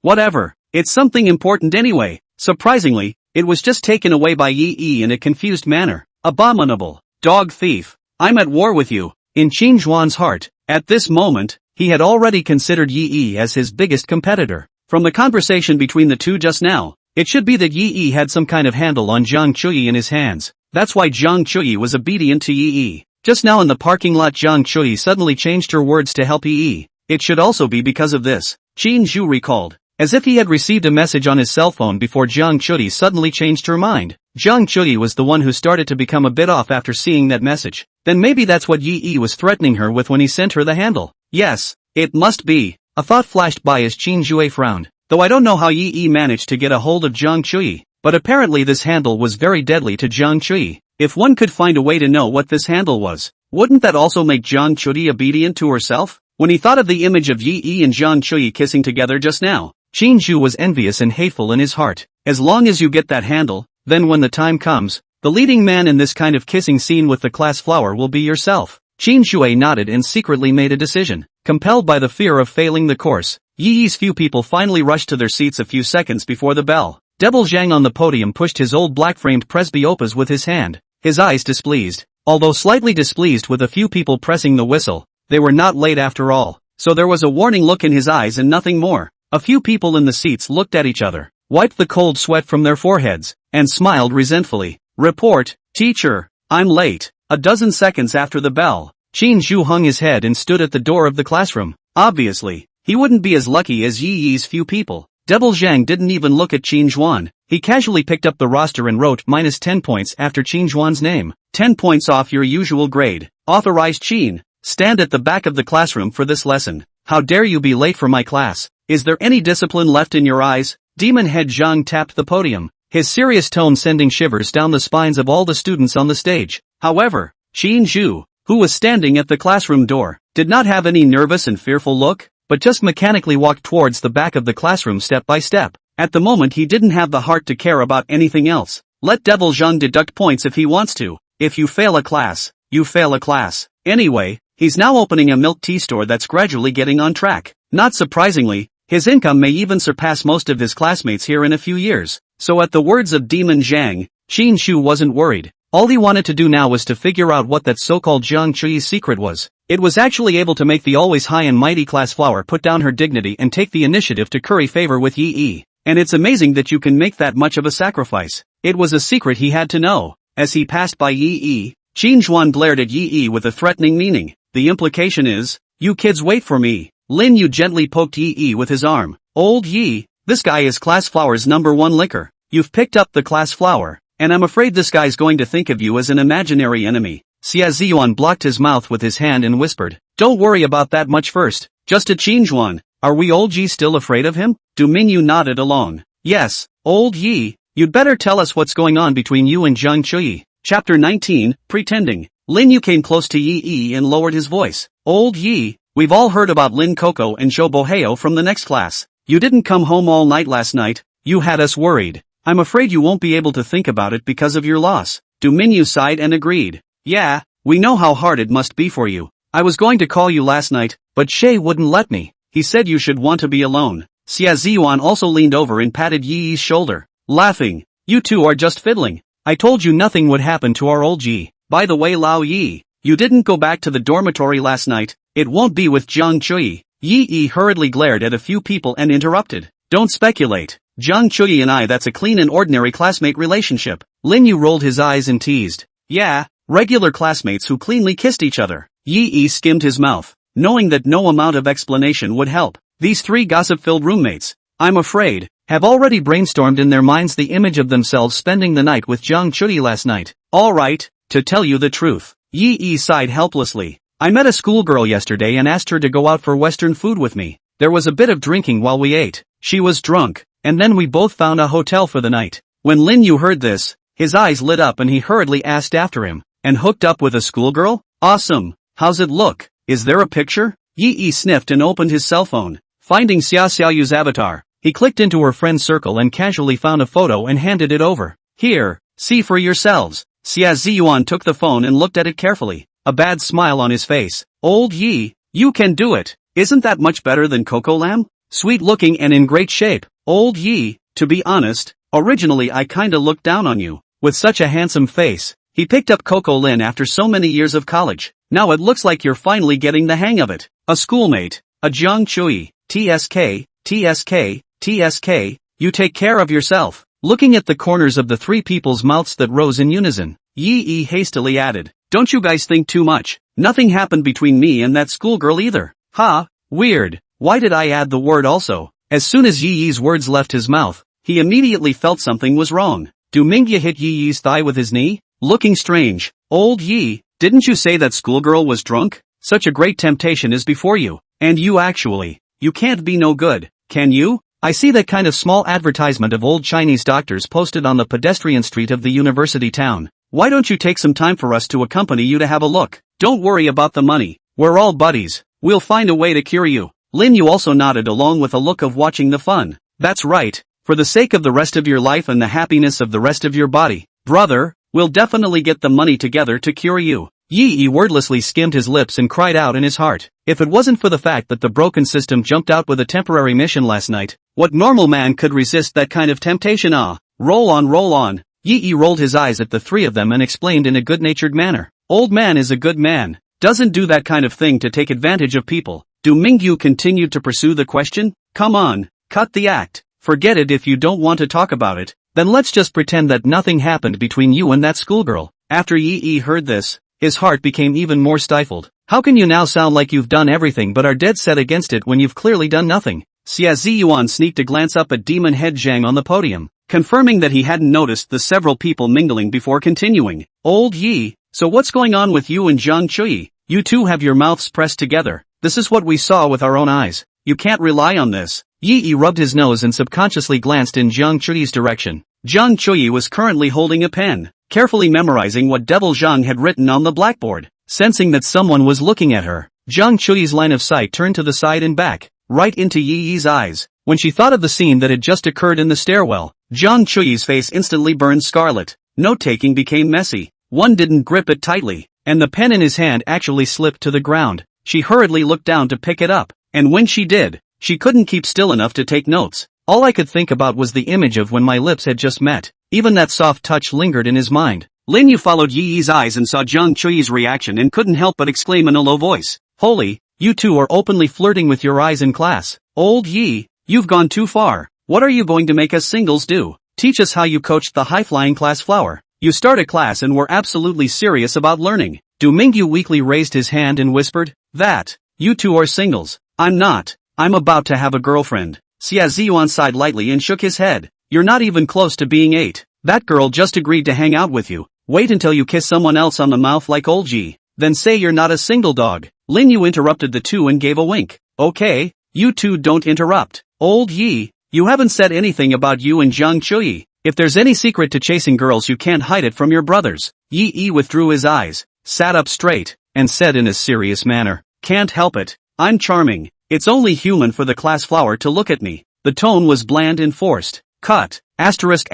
Whatever. It's something important anyway. Surprisingly, it was just taken away by Yi in a confused manner. Abominable. Dog thief. I'm at war with you. In Qinzhuan's heart, at this moment, he had already considered Yi as his biggest competitor. From the conversation between the two just now, it should be that Yi had some kind of handle on Zhang Chuyi in his hands. That's why Zhang Chuyi was obedient to Yi. Just now in the parking lot, Zhang Chuyi suddenly changed her words to help Yi. It should also be because of this, Qin Zhu recalled. As if he had received a message on his cell phone before Zhang Chuyi suddenly changed her mind. Zhang Chuyi was the one who started to become a bit off after seeing that message. Then maybe that's what Yi was threatening her with when he sent her the handle. Yes, it must be. A thought flashed by as Qin Zhu frowned. Though I don't know how Yi managed to get a hold of Zhang Chuyi, but apparently this handle was very deadly to Zhang Chuyi. If one could find a way to know what this handle was, wouldn't that also make Zhang Chuyi obedient to herself? When he thought of the image of Yi and Zhang Chuyi kissing together just now, Qin Zhu was envious and hateful in his heart. As long as you get that handle, then when the time comes, the leading man in this kind of kissing scene with the class flower will be yourself. Qin Zhu nodded and secretly made a decision. Compelled by the fear of failing the course, Yi's few people finally rushed to their seats a few seconds before the bell. Devil Zhang on the podium pushed his old black-framed presbyopes with his hand, his eyes displeased. Although slightly displeased with a few people pressing the whistle, they were not late after all, so there was a warning look in his eyes and nothing more. A few people in the seats looked at each other, wiped the cold sweat from their foreheads, and smiled resentfully. Report, teacher, I'm late. A dozen seconds after the bell, Qin Zhu hung his head and stood at the door of the classroom. Obviously, he wouldn't be as lucky as Yi's few people. Devil Zhang didn't even look at Qinzhuan. He casually picked up the roster and wrote -10 points after Qinzhuan's name. 10 points off your usual grade. Authorized Qin. Stand at the back of the classroom for this lesson. How dare you be late for my class? Is there any discipline left in your eyes? Demon Head Zhang tapped the podium, his serious tone sending shivers down the spines of all the students on the stage. However, Qin Zhu, who was standing at the classroom door, did not have any nervous and fearful look, but just mechanically walked towards the back of the classroom step by step. At the moment he didn't have the heart to care about anything else. Let Devil Zhang deduct points if he wants to. If you fail a class, you fail a class. Anyway, he's now opening a milk tea store that's gradually getting on track. Not surprisingly, his income may even surpass most of his classmates here in a few years. So at the words of Demon Zhang, Qin Zhu wasn't worried. All he wanted to do now was to figure out what that so-called Zhang Chuyi's secret was. It was actually able to make the always high and mighty class flower put down her dignity and take the initiative to curry favor with Yi. And it's amazing that you can make that much of a sacrifice. It was a secret he had to know. As he passed by Yi, Qin Zhuan glared at Yi with a threatening meaning. The implication is, you kids wait for me. Lin Yu gently poked Yi with his arm. Old Yi, this guy is class flower's #1 licker. You've picked up the class flower, and I'm afraid this guy's going to think of you as an imaginary enemy. Xia Ziyuan blocked his mouth with his hand and whispered, don't worry about that much first. Just to Qin Zhuan, are we old Yi still afraid of him? Du Mingyu nodded along. Yes, old Yi, you'd better tell us what's going on between you and Zhang Chuyi. Chapter 19, Pretending. Lin Yu came close to Yi and lowered his voice. Old Yi, we've all heard about Lin Coco and Zhou Boheo from the next class. You didn't come home all night last night. You had us worried. I'm afraid you won't be able to think about it because of your loss. Du Mingyu sighed and agreed. Yeah, we know how hard it must be for you. I was going to call you last night, but Shay wouldn't let me. He said you should want to be alone. Xia Ziyuan also leaned over and patted Yi's shoulder, laughing. You two are just fiddling. I told you nothing would happen to our old Yi. By the way, Lao Yi, you didn't go back to the dormitory last night. It won't be with Zhang Chuyi. Yi hurriedly glared at a few people and interrupted. Don't speculate. Zhang Chuyi and I, that's a clean and ordinary classmate relationship. Lin Yu rolled his eyes and teased. Yeah, regular classmates who cleanly kissed each other. Yi skimmed his mouth, knowing that no amount of explanation would help. These three gossip-filled roommates, I'm afraid, have already brainstormed in their minds the image of themselves spending the night with Zhang Chuyi last night. Alright, to tell you the truth. Yi sighed helplessly. I met a schoolgirl yesterday and asked her to go out for Western food with me. There was a bit of drinking while we ate. She was drunk, and then we both found a hotel for the night. When Lin Yu heard this, his eyes lit up and he hurriedly asked after him. And hooked up with a schoolgirl? Awesome. How's it look? Is there a picture? Yi sniffed and opened his cell phone. Finding Xia Xiaoyu's avatar, he clicked into her friend's circle and casually found a photo and handed it over. Here, see for yourselves. Xia Ziyuan took the phone and looked at it carefully, a bad smile on his face. Old Yi, you can do it. Isn't that much better than Coco Lamb? Sweet looking and in great shape. Old Yi, to be honest, originally I kinda looked down on you. With such a handsome face. He picked up Coco Lin after so many years of college. Now it looks like you're finally getting the hang of it. A schoolmate. A Zhang Chuyi. TSK, TSK, TSK, you take care of yourself. Looking at the corners of the three people's mouths that rose in unison, Yi hastily added, don't you guys think too much? Nothing happened between me and that schoolgirl either. Ha, weird. Why did I add the word also? As soon as Yi's words left his mouth, he immediately felt something was wrong. Du Mingyu hit Yi's thigh with his knee, looking strange. Old Yi, didn't you say that schoolgirl was drunk? Such a great temptation is before you. And you can't be no good, can you? I see that kind of small advertisement of old Chinese doctors posted on the pedestrian street of the university town. Why don't you take some time for us to accompany you to have a look? Don't worry about the money. We're all buddies. We'll find a way to cure you. Lin Yu also nodded along with a look of watching the fun. That's right. For the sake of the rest of your life and the happiness of the rest of your body, brother, we'll definitely get the money together to cure you. Yi wordlessly skimmed his lips and cried out in his heart. If it wasn't for the fact that the broken system jumped out with a temporary mission last night, what normal man could resist that kind of temptation? Roll on, roll on. Yi rolled his eyes at the three of them and explained in a good-natured manner. Old man is a good man. Doesn't do that kind of thing to take advantage of people. Du Mingyu continued to pursue the question. Come on, cut the act. Forget it if you don't want to talk about it. Then let's just pretend that nothing happened between you and that schoolgirl. After Yi heard this, his heart became even more stifled. How can you now sound like you've done everything but are dead set against it when you've clearly done nothing? Xia Ziyuan sneaked a glance up at Demon Head Zhang on the podium, confirming that he hadn't noticed the several people mingling before continuing. Old Yi, so what's going on with you and Zhang Chuyi? You two have your mouths pressed together. This is what we saw with our own eyes. You can't rely on this. Yi rubbed his nose and subconsciously glanced in Zhang Chuyi's direction. Zhang Chuyi was currently holding a pen, carefully memorizing what Devil Zhang had written on the blackboard. Sensing that someone was looking at her, Zhang Chuyi's line of sight turned to the side and back, right into Yi's eyes. When she thought of the scene that had just occurred in the stairwell, Zhang Chuyi's face instantly burned scarlet. Note-taking became messy. One didn't grip it tightly, and the pen in his hand actually slipped to the ground. She hurriedly looked down to pick it up, and when she did, she couldn't keep still enough to take notes. All I could think about was the image of when my lips had just met. Even that soft touch lingered in his mind. Lin Yu followed Yi's eyes and saw Zhang Chuyi's reaction and couldn't help but exclaim in a low voice. Holy, you two are openly flirting with your eyes in class. Old Yi, you've gone too far. What are you going to make us singles do? Teach us how you coached the high-flying class flower. You start a class and were absolutely serious about learning. Du Mingyu weakly raised his hand and whispered, that, you two are singles. I'm not. I'm about to have a girlfriend. Xia Ziyuan sighed lightly and shook his head. You're not even close to being 8. That girl just agreed to hang out with you. Wait until you kiss someone else on the mouth like old G. Then say you're not a single dog. Lin Yu interrupted the two and gave a wink. Okay, you two don't interrupt. Old Yi, you haven't said anything about you and Zhang Chuyi. If there's any secret to chasing girls you can't hide it from your brothers. Yi withdrew his eyes, sat up straight, and said in a serious manner, can't help it. I'm charming. It's only human for the class flower to look at me. The tone was bland and forced. Cut. Asterisk.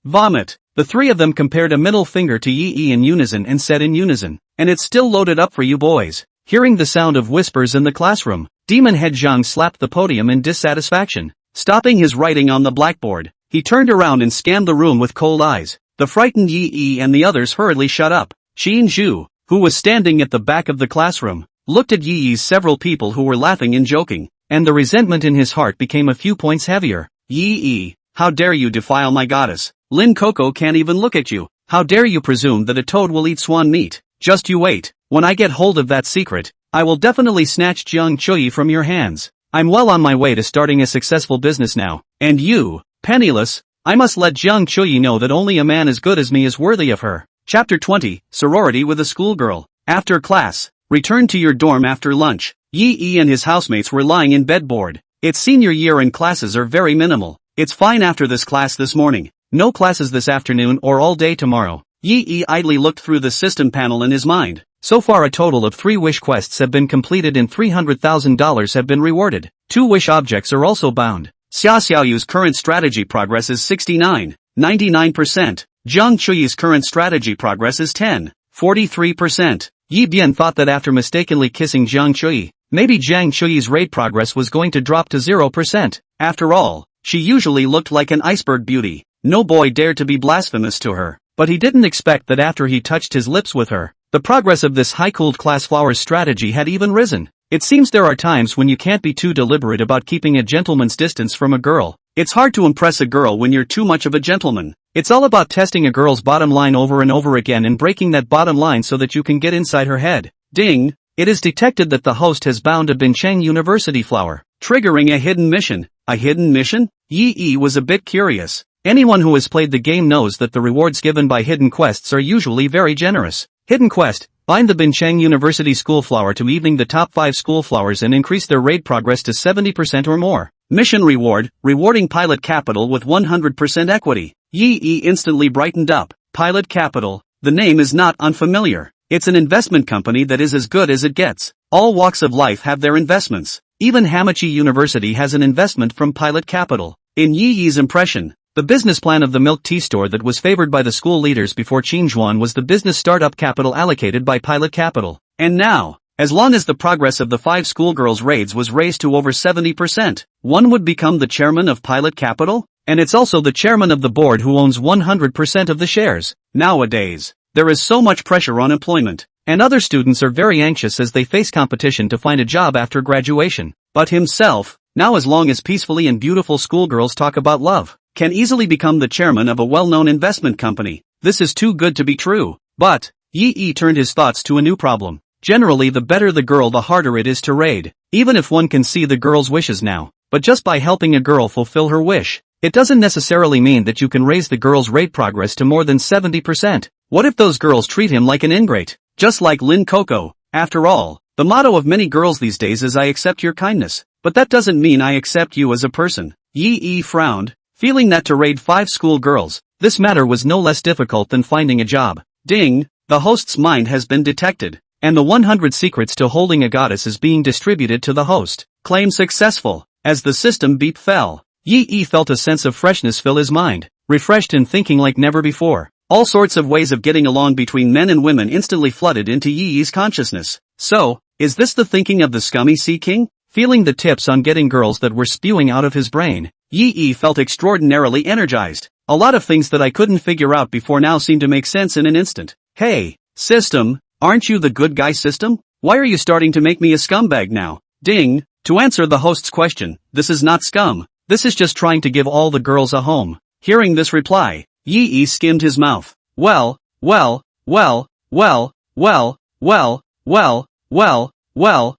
Vomit. The three of them compared a middle finger to Yi in unison and said in unison, and it's still loaded up for you boys. Hearing the sound of whispers in the classroom, Demon Head Zhang slapped the podium in dissatisfaction. Stopping his writing on the blackboard, he turned around and scanned the room with cold eyes. The frightened Yi and the others hurriedly shut up. Xin Zhu, who was standing at the back of the classroom, looked at Yi's several people who were laughing and joking, and the resentment in his heart became a few points heavier. Yi, how dare you defile my goddess? Lin Coco can't even look at you. How dare you presume that a toad will eat swan meat? Just you wait. When I get hold of that secret, I will definitely snatch Jiang Chuyi from your hands. I'm well on my way to starting a successful business now. And you, penniless, I must let Jiang Chuyi know that only a man as good as me is worthy of her. Chapter 20, Sorority with a Schoolgirl. After class, return to your dorm after lunch. Yi and his housemates were lying in bed bored. It's senior year and classes are very minimal. It's fine after this class this morning. No classes this afternoon or all day tomorrow. Yi idly looked through the system panel in his mind. So far a total of 3 wish quests have been completed and $300,000 have been rewarded. 2 wish objects are also bound. Xia Xiaoyu's current strategy progress is 99.99%. Zhang Chuyi's current strategy progress is 10.43%. Yi Bian thought that after mistakenly kissing Zhang Chuyi, maybe Zhang Chuyi's raid progress was going to drop to 0%. After all, she usually looked like an iceberg beauty. No boy dared to be blasphemous to her, but he didn't expect that after he touched his lips with her, the progress of this high-cooled class flower's strategy had even risen. It seems there are times when you can't be too deliberate about keeping a gentleman's distance from a girl. It's hard to impress a girl when you're too much of a gentleman. It's all about testing a girl's bottom line over and over again and breaking that bottom line so that you can get inside her head. Ding! It is detected that the host has bound a Binchang University flower, triggering a hidden mission. A hidden mission? Yi was a bit curious. Anyone who has played the game knows that the rewards given by hidden quests are usually very generous. Hidden quest: bind the Binchang University school flower to evening the top 5 school flowers and increase their raid progress to 70% or more. Mission reward: rewarding Pilot Capital with 100% equity. Yi instantly brightened up. Pilot Capital, the name is not unfamiliar. It's an investment company that is as good as it gets. All walks of life have their investments. Even Hamachi University has an investment from Pilot Capital. In Yi's impression, the business plan of the milk tea store that was favored by the school leaders before Qingzhuan was the business startup capital allocated by Pilot Capital. And now, as long as the progress of the 5 schoolgirls' raids was raised to over 70%, one would become the chairman of Pilot Capital? And it's also the chairman of the board who owns 100% of the shares. Nowadays, there is so much pressure on employment, and other students are very anxious as they face competition to find a job after graduation. But himself, now as long as peacefully and beautiful schoolgirls talk about love, can easily become the chairman of a well-known investment company. This is too good to be true. But, Yi turned his thoughts to a new problem. Generally the better the girl the harder it is to raid. Even if one can see the girl's wishes now, but just by helping a girl fulfill her wish, it doesn't necessarily mean that you can raise the girl's raid progress to more than 70%. What if those girls treat him like an ingrate? Just like Lin Coco. After all, the motto of many girls these days is I accept your kindness, but that doesn't mean I accept you as a person. Yi frowned, feeling that to raid 5 school girls, this matter was no less difficult than finding a job. Ding! The host's mind has been detected, and the 100 secrets to holding a goddess is being distributed to the host. Claim successful. As the system beep fell, Yi felt a sense of freshness fill his mind, refreshed and thinking like never before. All sorts of ways of getting along between men and women instantly flooded into Yi's consciousness. So, is this the thinking of the scummy Sea King? Feeling the tips on getting girls that were spewing out of his brain, Yi felt extraordinarily energized. A lot of things that I couldn't figure out before now seem to make sense in an instant. Hey, system, aren't you the good guy system? Why are you starting to make me a scumbag now? Ding! To answer the host's question, this is not scum. This is just trying to give all the girls a home. Hearing this reply, Yi skimmed his mouth. Well, well, well, well, well, well, well, well, well, well,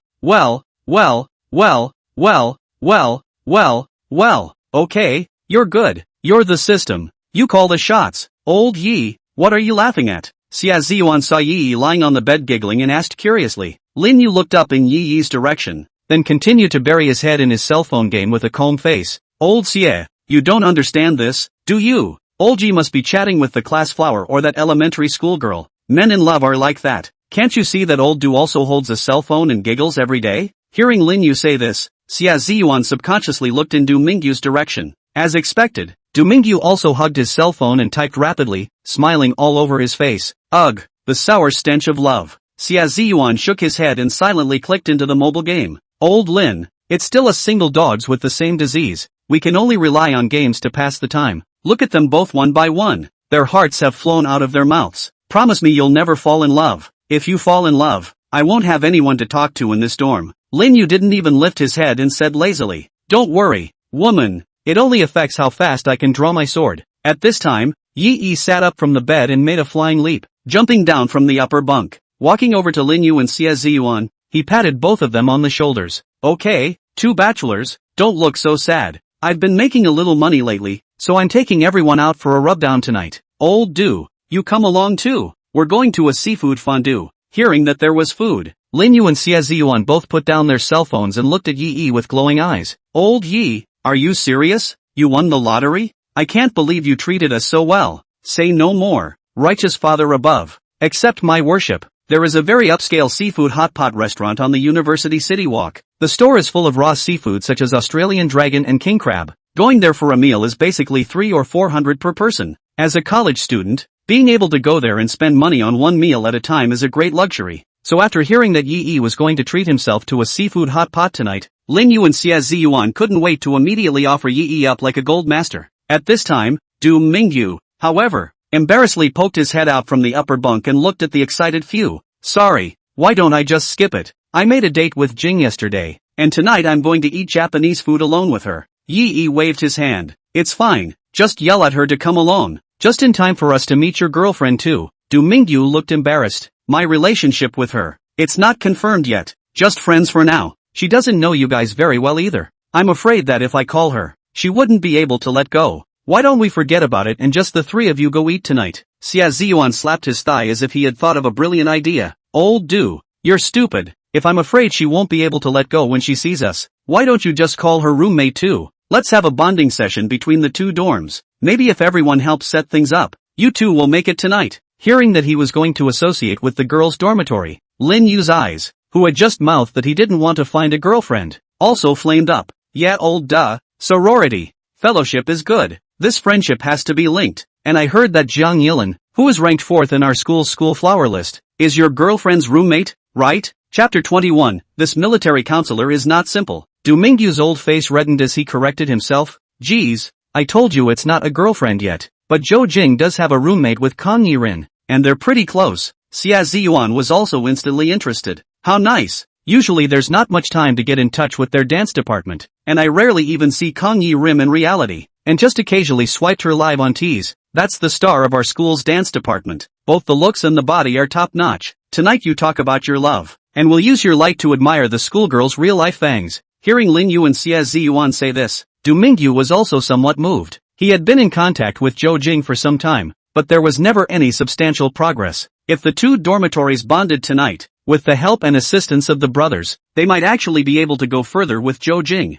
well, well, well, well, well, well, okay, you're good. You're the system. You call the shots. Old Yi, what are you laughing at? Xia Ziyuan saw Yi lying on the bed giggling and asked curiously. Lin Yu looked up in Yi's direction, then continued to bury his head in his cell phone game with a calm face. Old Xie, you don't understand this, do you? Old Yi must be chatting with the class flower or that elementary school girl. Men in love are like that. Can't you see that old Du also holds a cell phone and giggles every day? Hearing Lin Yu say this, Xia Ziyuan subconsciously looked in Du Mingyu's direction. As expected, Du Mingyu also hugged his cell phone and typed rapidly, smiling all over his face. Ugh, the sour stench of love. Xia Ziyuan shook his head and silently clicked into the mobile game. Old Lin, it's still a single dogs with the same disease. We can only rely on games to pass the time. Look at them both one by one. Their hearts have flown out of their mouths. Promise me you'll never fall in love. If you fall in love, I won't have anyone to talk to in this dorm. Lin Yu didn't even lift his head and said lazily. Don't worry, woman. It only affects how fast I can draw my sword. At this time, Yi sat up from the bed and made a flying leap, jumping down from the upper bunk. Walking over to Lin Yu and Xie Ziyuan, he patted both of them on the shoulders. Okay, two bachelors, don't look so sad. I've been making a little money lately, so I'm taking everyone out for a rubdown tonight. Old Du, you come along too. We're going to a seafood fondue. Hearing that there was food, Lin Yu and Xie Ziyuan both put down their cell phones and looked at Yi with glowing eyes. Old Yi, are you serious? You won the lottery? I can't believe you treated us so well. Say no more. Righteous Father above, accept my worship. There is a very upscale seafood hot pot restaurant on the University City Walk. The store is full of raw seafood such as Australian dragon and king crab. Going there for a meal is basically 300 or 400 per person. As a college student, being able to go there and spend money on one meal at a time is a great luxury. So after hearing that Yi was going to treat himself to a seafood hot pot tonight, Lin Yu and Xie Ziyuan couldn't wait to immediately offer Yi up like a gold master. At this time, Du Mingyu, however, embarrassedly poked his head out from the upper bunk and looked at the excited few. Sorry, why don't I just skip it? I made a date with Jing yesterday, and tonight I'm going to eat Japanese food alone with her. Yi waved his hand. It's fine, just yell at her to come along. Just in time for us to meet your girlfriend too. Du Mingyu looked embarrassed. My relationship with her. It's not confirmed yet, just friends for now. She doesn't know you guys very well either. I'm afraid that if I call her, she wouldn't be able to let go. Why don't we forget about it and just the three of you go eat tonight? Xia Ziyuan slapped his thigh as if he had thought of a brilliant idea. Old Du, you're stupid. If I'm afraid she won't be able to let go when she sees us, why don't you just call her roommate too? Let's have a bonding session between the two dorms. Maybe if everyone helps set things up, you two will make it tonight. Hearing that he was going to associate with the girls' dormitory, Lin Yu's eyes, who had just mouthed that he didn't want to find a girlfriend, also flamed up. Yeah, old duh, sorority. Fellowship is good. This friendship has to be linked. And I heard that Jiang Yilan, who is ranked 4th in our school flower list, is your girlfriend's roommate, right? Chapter 21, this military counselor is not simple. Du Mingyu's old face reddened as he corrected himself. Geez, I told you it's not a girlfriend yet. But Zhou Jing does have a roommate with Kang Yirin, and they're pretty close. Xia Ziyuan was also instantly interested. How nice. Usually there's not much time to get in touch with their dance department, and I rarely even see Kang Yirin in reality, and just occasionally swiped her live on Tees. That's the star of our school's dance department. Both the looks and the body are top-notch. Tonight you talk about your love, and we'll use your light to admire the schoolgirl's real-life fangs. Hearing Lin Yu and Xie Ziyuan say this, Du Mingyu was also somewhat moved. He had been in contact with Zhou Jing for some time, but there was never any substantial progress. If the two dormitories bonded tonight, with the help and assistance of the brothers, they might actually be able to go further with Zhou Jing.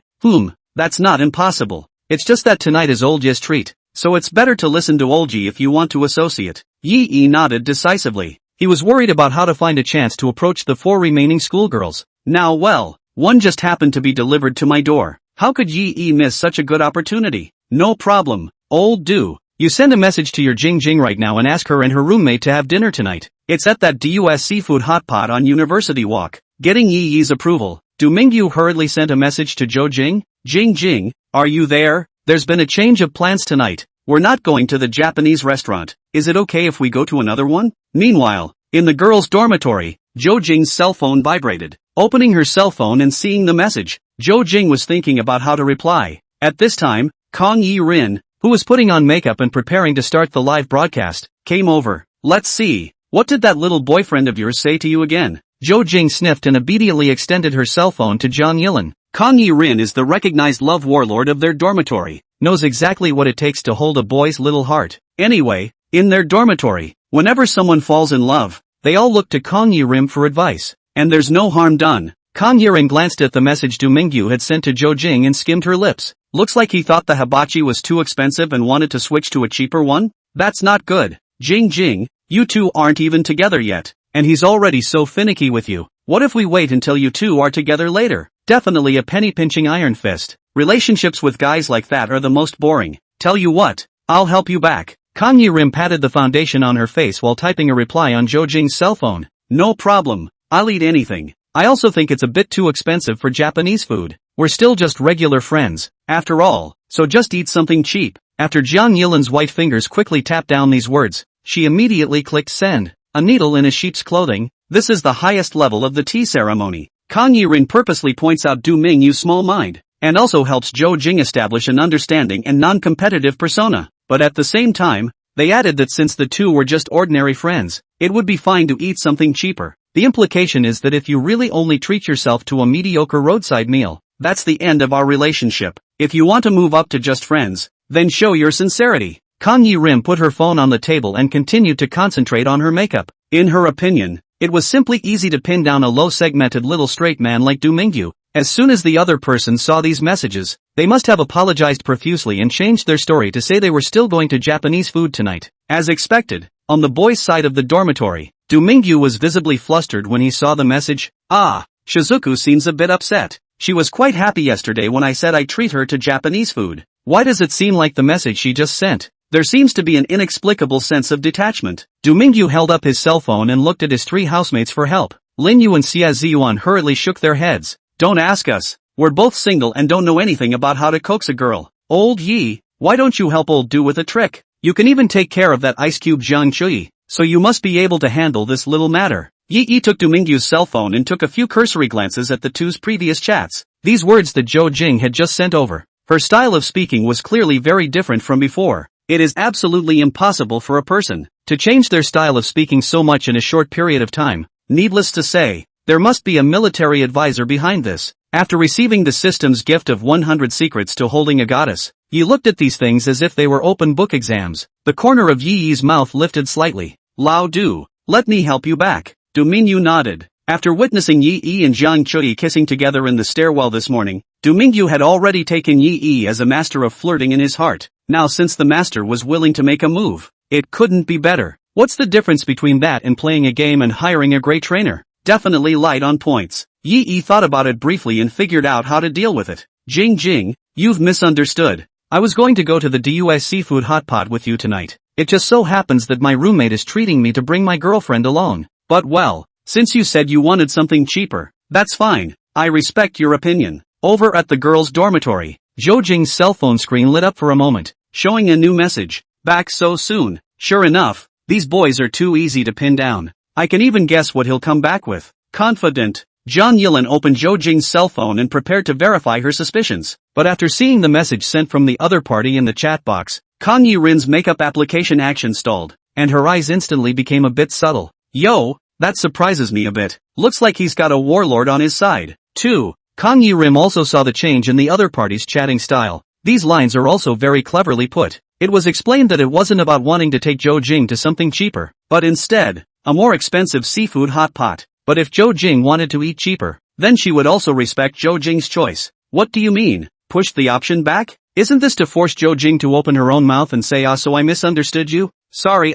That's not impossible. It's just that tonight is Old Yi's treat, so it's better to listen to Old Yi if you want to associate. Yi nodded decisively. He was worried about how to find a chance to approach the 4 remaining schoolgirls. Now well, one just happened to be delivered to my door. How could Yi miss such a good opportunity? No problem, Old Du. You send a message to your Jing right now and ask her and her roommate to have dinner tonight. It's at that DUS seafood hot pot on University Walk. Getting Yi's approval, Du Mingyu hurriedly sent a message to Zhou Jing. Jing, are you there? There's been a change of plans tonight. We're not going to the Japanese restaurant. Is it okay if we go to another one? Meanwhile, in the girls' dormitory, Zhou Jing's cell phone vibrated. Opening her cell phone and seeing the message, Zhou Jing was thinking about how to reply. At this time, Kang Yi-rin, who was putting on makeup and preparing to start the live broadcast, came over. Let's see. What did that little boyfriend of yours say to you again? Jo Jing sniffed and immediately extended her cell phone to Jang Yilin. Kang Yi-rin is the recognized love warlord of their dormitory, knows exactly what it takes to hold a boy's little heart. Anyway, in their dormitory, whenever someone falls in love, they all look to Kang Yi-rin for advice. And there's no harm done. Kang Yi-rin glanced at the message Du Mingyu had sent to Jo Jing and skimmed her lips. Looks like he thought the hibachi was too expensive and wanted to switch to a cheaper one? That's not good. Jing, you two aren't even together yet, and he's already so finicky with you. What if we wait until you two are together later? Definitely a penny-pinching iron fist. Relationships with guys like that are the most boring. Tell you what, I'll help you back. Kang Yi-rin patted the foundation on her face while typing a reply on Jo Jing's cell phone. No problem, I'll eat anything. I also think it's a bit too expensive for Japanese food. We're still just regular friends, after all, so just eat something cheap. After Jiang Yilin's white fingers quickly tapped down these words, she immediately clicked send. A needle in a sheep's clothing, this is the highest level of the tea ceremony. Kang Yi-rin purposely points out Du Mingyu's small mind, and also helps Jo Jing establish an understanding and non-competitive persona. But at the same time, they added that since the two were just ordinary friends, it would be fine to eat something cheaper. The implication is that if you really only treat yourself to a mediocre roadside meal, that's the end of our relationship. If you want to move up to just friends, then show your sincerity. Kang Yi-rin put her phone on the table and continued to concentrate on her makeup. In her opinion, it was simply easy to pin down a low-segmented little straight man like Du Mingyu. As soon as the other person saw these messages, they must have apologized profusely and changed their story to say they were still going to Japanese food tonight. As expected, on the boys' side of the dormitory, Du Mingyu was visibly flustered when he saw the message. Shizuku seems a bit upset. She was quite happy yesterday when I said I treat her to Japanese food. Why does it seem like the message she just sent? There seems to be an inexplicable sense of detachment. Du Mingyu held up his cell phone and looked at his three housemates for help. Lin Yu and Xia Ziyuan hurriedly shook their heads. Don't ask us. We're both single and don't know anything about how to coax a girl. Old Yi, why don't you help old Du with a trick? You can even take care of that ice cube Jiang Chui, so you must be able to handle this little matter. Yi took Du Mingyu's cell phone and took a few cursory glances at the two's previous chats. These words that Jo Jing had just sent over. Her style of speaking was clearly very different from before. It is absolutely impossible for a person to change their style of speaking so much in a short period of time. Needless to say, there must be a military advisor behind this. After receiving the system's gift of 100 secrets to holding a goddess, Yi looked at these things as if they were open book exams. The corner of Yi's mouth lifted slightly. Lao Du, let me help you back. Du Mingyu nodded. After witnessing Yi and Jiang Chui kissing together in the stairwell this morning, Du Mingyu had already taken Yi as a master of flirting in his heart. Now since the master was willing to make a move, it couldn't be better. What's the difference between that and playing a game and hiring a great trainer? Definitely light on points. Yi thought about it briefly and figured out how to deal with it. Jing, you've misunderstood. I was going to go to the DUS seafood hot pot with you tonight. It just so happens that my roommate is treating me to bring my girlfriend along. But well, since you said you wanted something cheaper, that's fine. I respect your opinion. Over at the girls' dormitory, Jo Jing's cell phone screen lit up for a moment, showing a new message. Back so soon. Sure enough, these boys are too easy to pin down. I can even guess what he'll come back with. Confident. Jiang Yilin opened Jo Jing's cell phone and prepared to verify her suspicions. But after seeing the message sent from the other party in the chat box, Kang Yi-rin's makeup application action stalled, and her eyes instantly became a bit subtle. Yo, that surprises me a bit. Looks like he's got a warlord on his side, too. Kang Yi-rin also saw the change in the other party's chatting style. These lines are also very cleverly put. It was explained that it wasn't about wanting to take Jo Jing to something cheaper, but instead, a more expensive seafood hot pot. But if Jo Jing wanted to eat cheaper, then she would also respect Jo Jing's choice. What do you mean? Push the option back? Isn't this to force Jo Jing to open her own mouth and say so I misunderstood you? Sorry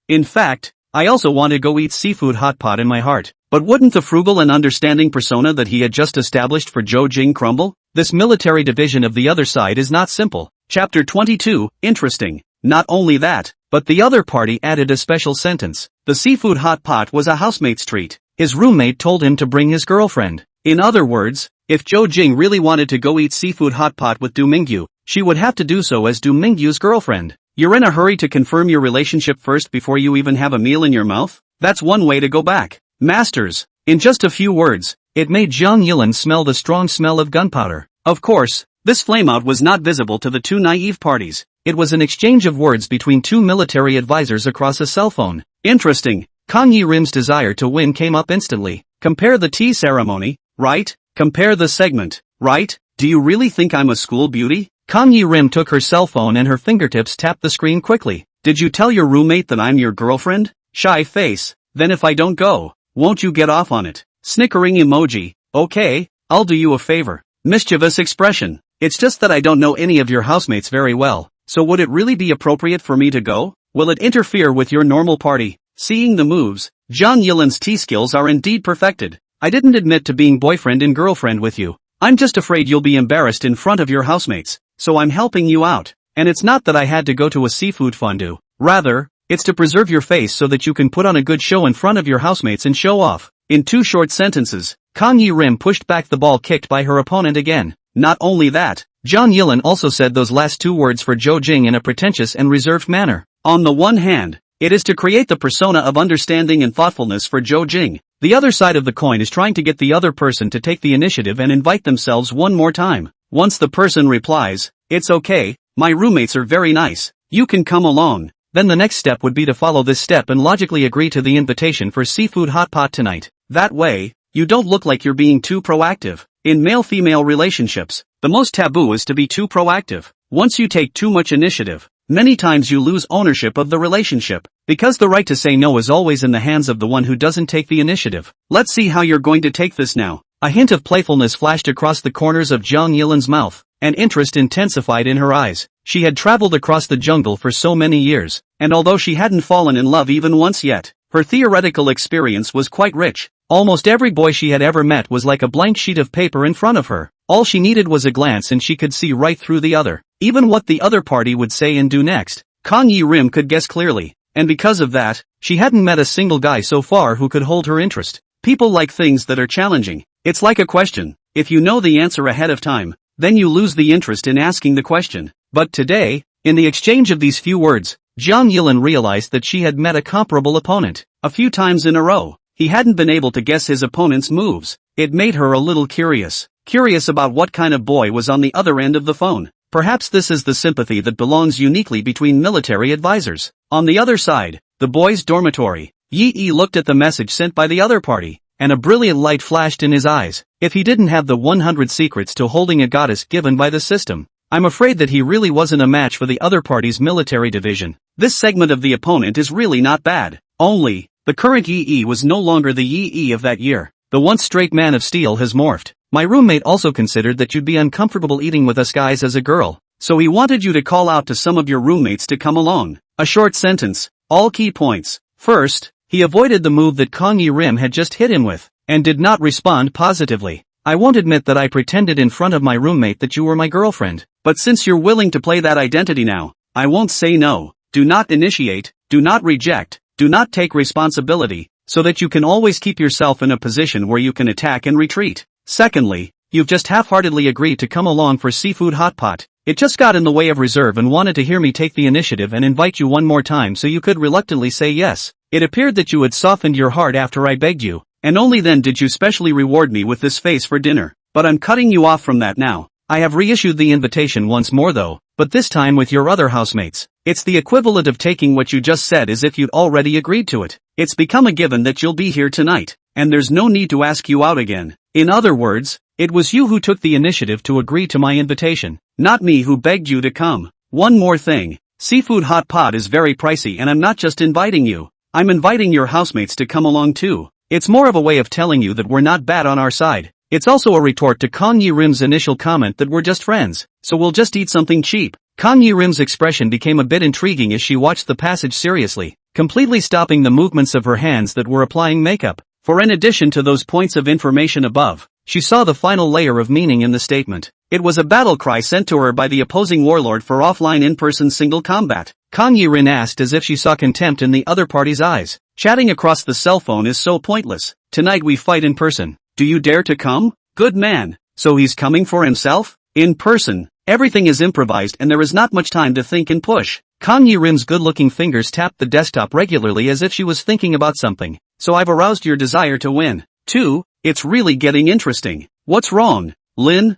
in fact, I also want to go eat seafood hot pot in my heart. But wouldn't the frugal and understanding persona that he had just established for Jo Jing crumble? This military division of the other side is not simple. Chapter 22, interesting. Not only that, but the other party added a special sentence. The seafood hot pot was a housemate's treat. His roommate told him to bring his girlfriend. In other words, if Jo Jing really wanted to go eat seafood hot pot with Du Mingyu, she would have to do so as Du Mingyu's girlfriend. You're in a hurry to confirm your relationship first before you even have a meal in your mouth? That's one way to go back. Masters. In just a few words, it made Jiang Yilin smell the strong smell of gunpowder. Of course, This flameout was not visible to the two naive parties. It was an exchange of words between two military advisors across a cell phone. Interesting. Kang Yi-rim's desire to win came up instantly. Compare the tea ceremony, right? Compare the segment, right? Do you really think I'm a school beauty? Kang Yi-rim took her cell phone and her fingertips tapped the screen quickly. Did you tell your roommate that I'm your girlfriend? Shy face. Then if I don't go, won't you get off on it? Snickering emoji. Okay, I'll do you a favor. Mischievous expression. It's just that I don't know any of your housemates very well, so would it really be appropriate for me to go? Will it interfere with your normal party? Seeing the moves, Jang Yilan's tea skills are indeed perfected. I didn't admit to being boyfriend and girlfriend with you. I'm just afraid you'll be embarrassed in front of your housemates, so I'm helping you out. And it's not that I had to go to a seafood fondue. Rather, it's to preserve your face so that you can put on a good show in front of your housemates and show off. In 2 short sentences, Kang Yi-rim pushed back the ball kicked by her opponent again. Not only that, Jang Yilan also said those last 2 words for Zhou Jing in a pretentious and reserved manner. On the one hand, it is to create the persona of understanding and thoughtfulness for Zhou Jing. The other side of the coin is trying to get the other person to take the initiative and invite themselves one more time. Once the person replies, "It's okay, my roommates are very nice, you can come along," then the next step would be to follow this step and logically agree to the invitation for seafood hot pot tonight. That way, you don't look like you're being too proactive. In male-female relationships, the most taboo is to be too proactive. Once you take too much initiative, many times you lose ownership of the relationship, because the right to say no is always in the hands of the one who doesn't take the initiative. Let's see how you're going to take this now. A hint of playfulness flashed across the corners of Jang Yilan's mouth, and interest intensified in her eyes. She had traveled across the jungle for so many years, and although she hadn't fallen in love even once yet, her theoretical experience was quite rich. Almost every boy she had ever met was like a blank sheet of paper in front of her. All she needed was a glance and she could see right through the other. Even what the other party would say and do next, Kang Yi-rim could guess clearly, and because of that, she hadn't met a single guy so far who could hold her interest. People like things that are challenging. It's like a question. If you know the answer ahead of time, then you lose the interest in asking the question. But today, in the exchange of these few words, Jang Yilan realized that she had met a comparable opponent. A few times in a row, he hadn't been able to guess his opponent's moves. It made her a little curious. Curious about what kind of boy was on the other end of the phone. Perhaps this is the sympathy that belongs uniquely between military advisors. On the other side, the boys' dormitory, Yi looked at the message sent by the other party, and a brilliant light flashed in his eyes. If he didn't have the 100 secrets to holding a goddess given by the system, I'm afraid that he really wasn't a match for the other party's military division. This segment of the opponent is really not bad. Only, the current Yi was no longer the Yi of that year. The once straight man of steel has morphed. My roommate also considered that you'd be uncomfortable eating with us guys as a girl, so he wanted you to call out to some of your roommates to come along. A short sentence, all key points. First, he avoided the move that Kang Yi-rim had just hit him with, and did not respond positively. I won't admit that I pretended in front of my roommate that you were my girlfriend, but since you're willing to play that identity now, I won't say no. Do not initiate, do not reject, do not take responsibility, so that you can always keep yourself in a position where you can attack and retreat. Secondly, you've just half-heartedly agreed to come along for seafood hot pot. It just got in the way of reserve and wanted to hear me take the initiative and invite you one more time so you could reluctantly say yes. It appeared that you had softened your heart after I begged you, and only then did you specially reward me with this face for dinner. But I'm cutting you off from that now. I have reissued the invitation once more though, but this time with your other housemates. It's the equivalent of taking what you just said as if you'd already agreed to it. It's become a given that you'll be here tonight, and there's no need to ask you out again. In other words, it was you who took the initiative to agree to my invitation, not me who begged you to come. One more thing, seafood hot pot is very pricey and I'm not just inviting you, I'm inviting your housemates to come along too. It's more of a way of telling you that we're not bad on our side. It's also a retort to Kang Yi-rim's initial comment that we're just friends, so we'll just eat something cheap. Kang Yi-rim's expression became a bit intriguing as she watched the passage seriously, completely stopping the movements of her hands that were applying makeup. For in addition to those points of information above, she saw the final layer of meaning in the statement. It was a battle cry sent to her by the opposing warlord for offline in-person single combat. Kang Yi-rim asked as if she saw contempt in the other party's eyes. Chatting across the cell phone is so pointless. Tonight we fight in person. Do you dare to come? Good man. So he's coming for himself? In person. Everything is improvised and there is not much time to think and push. Kang Yi-rim's good-looking fingers tapped the desktop regularly as if she was thinking about something. So I've aroused your desire to win. 2. It's really getting interesting. What's wrong, Lin?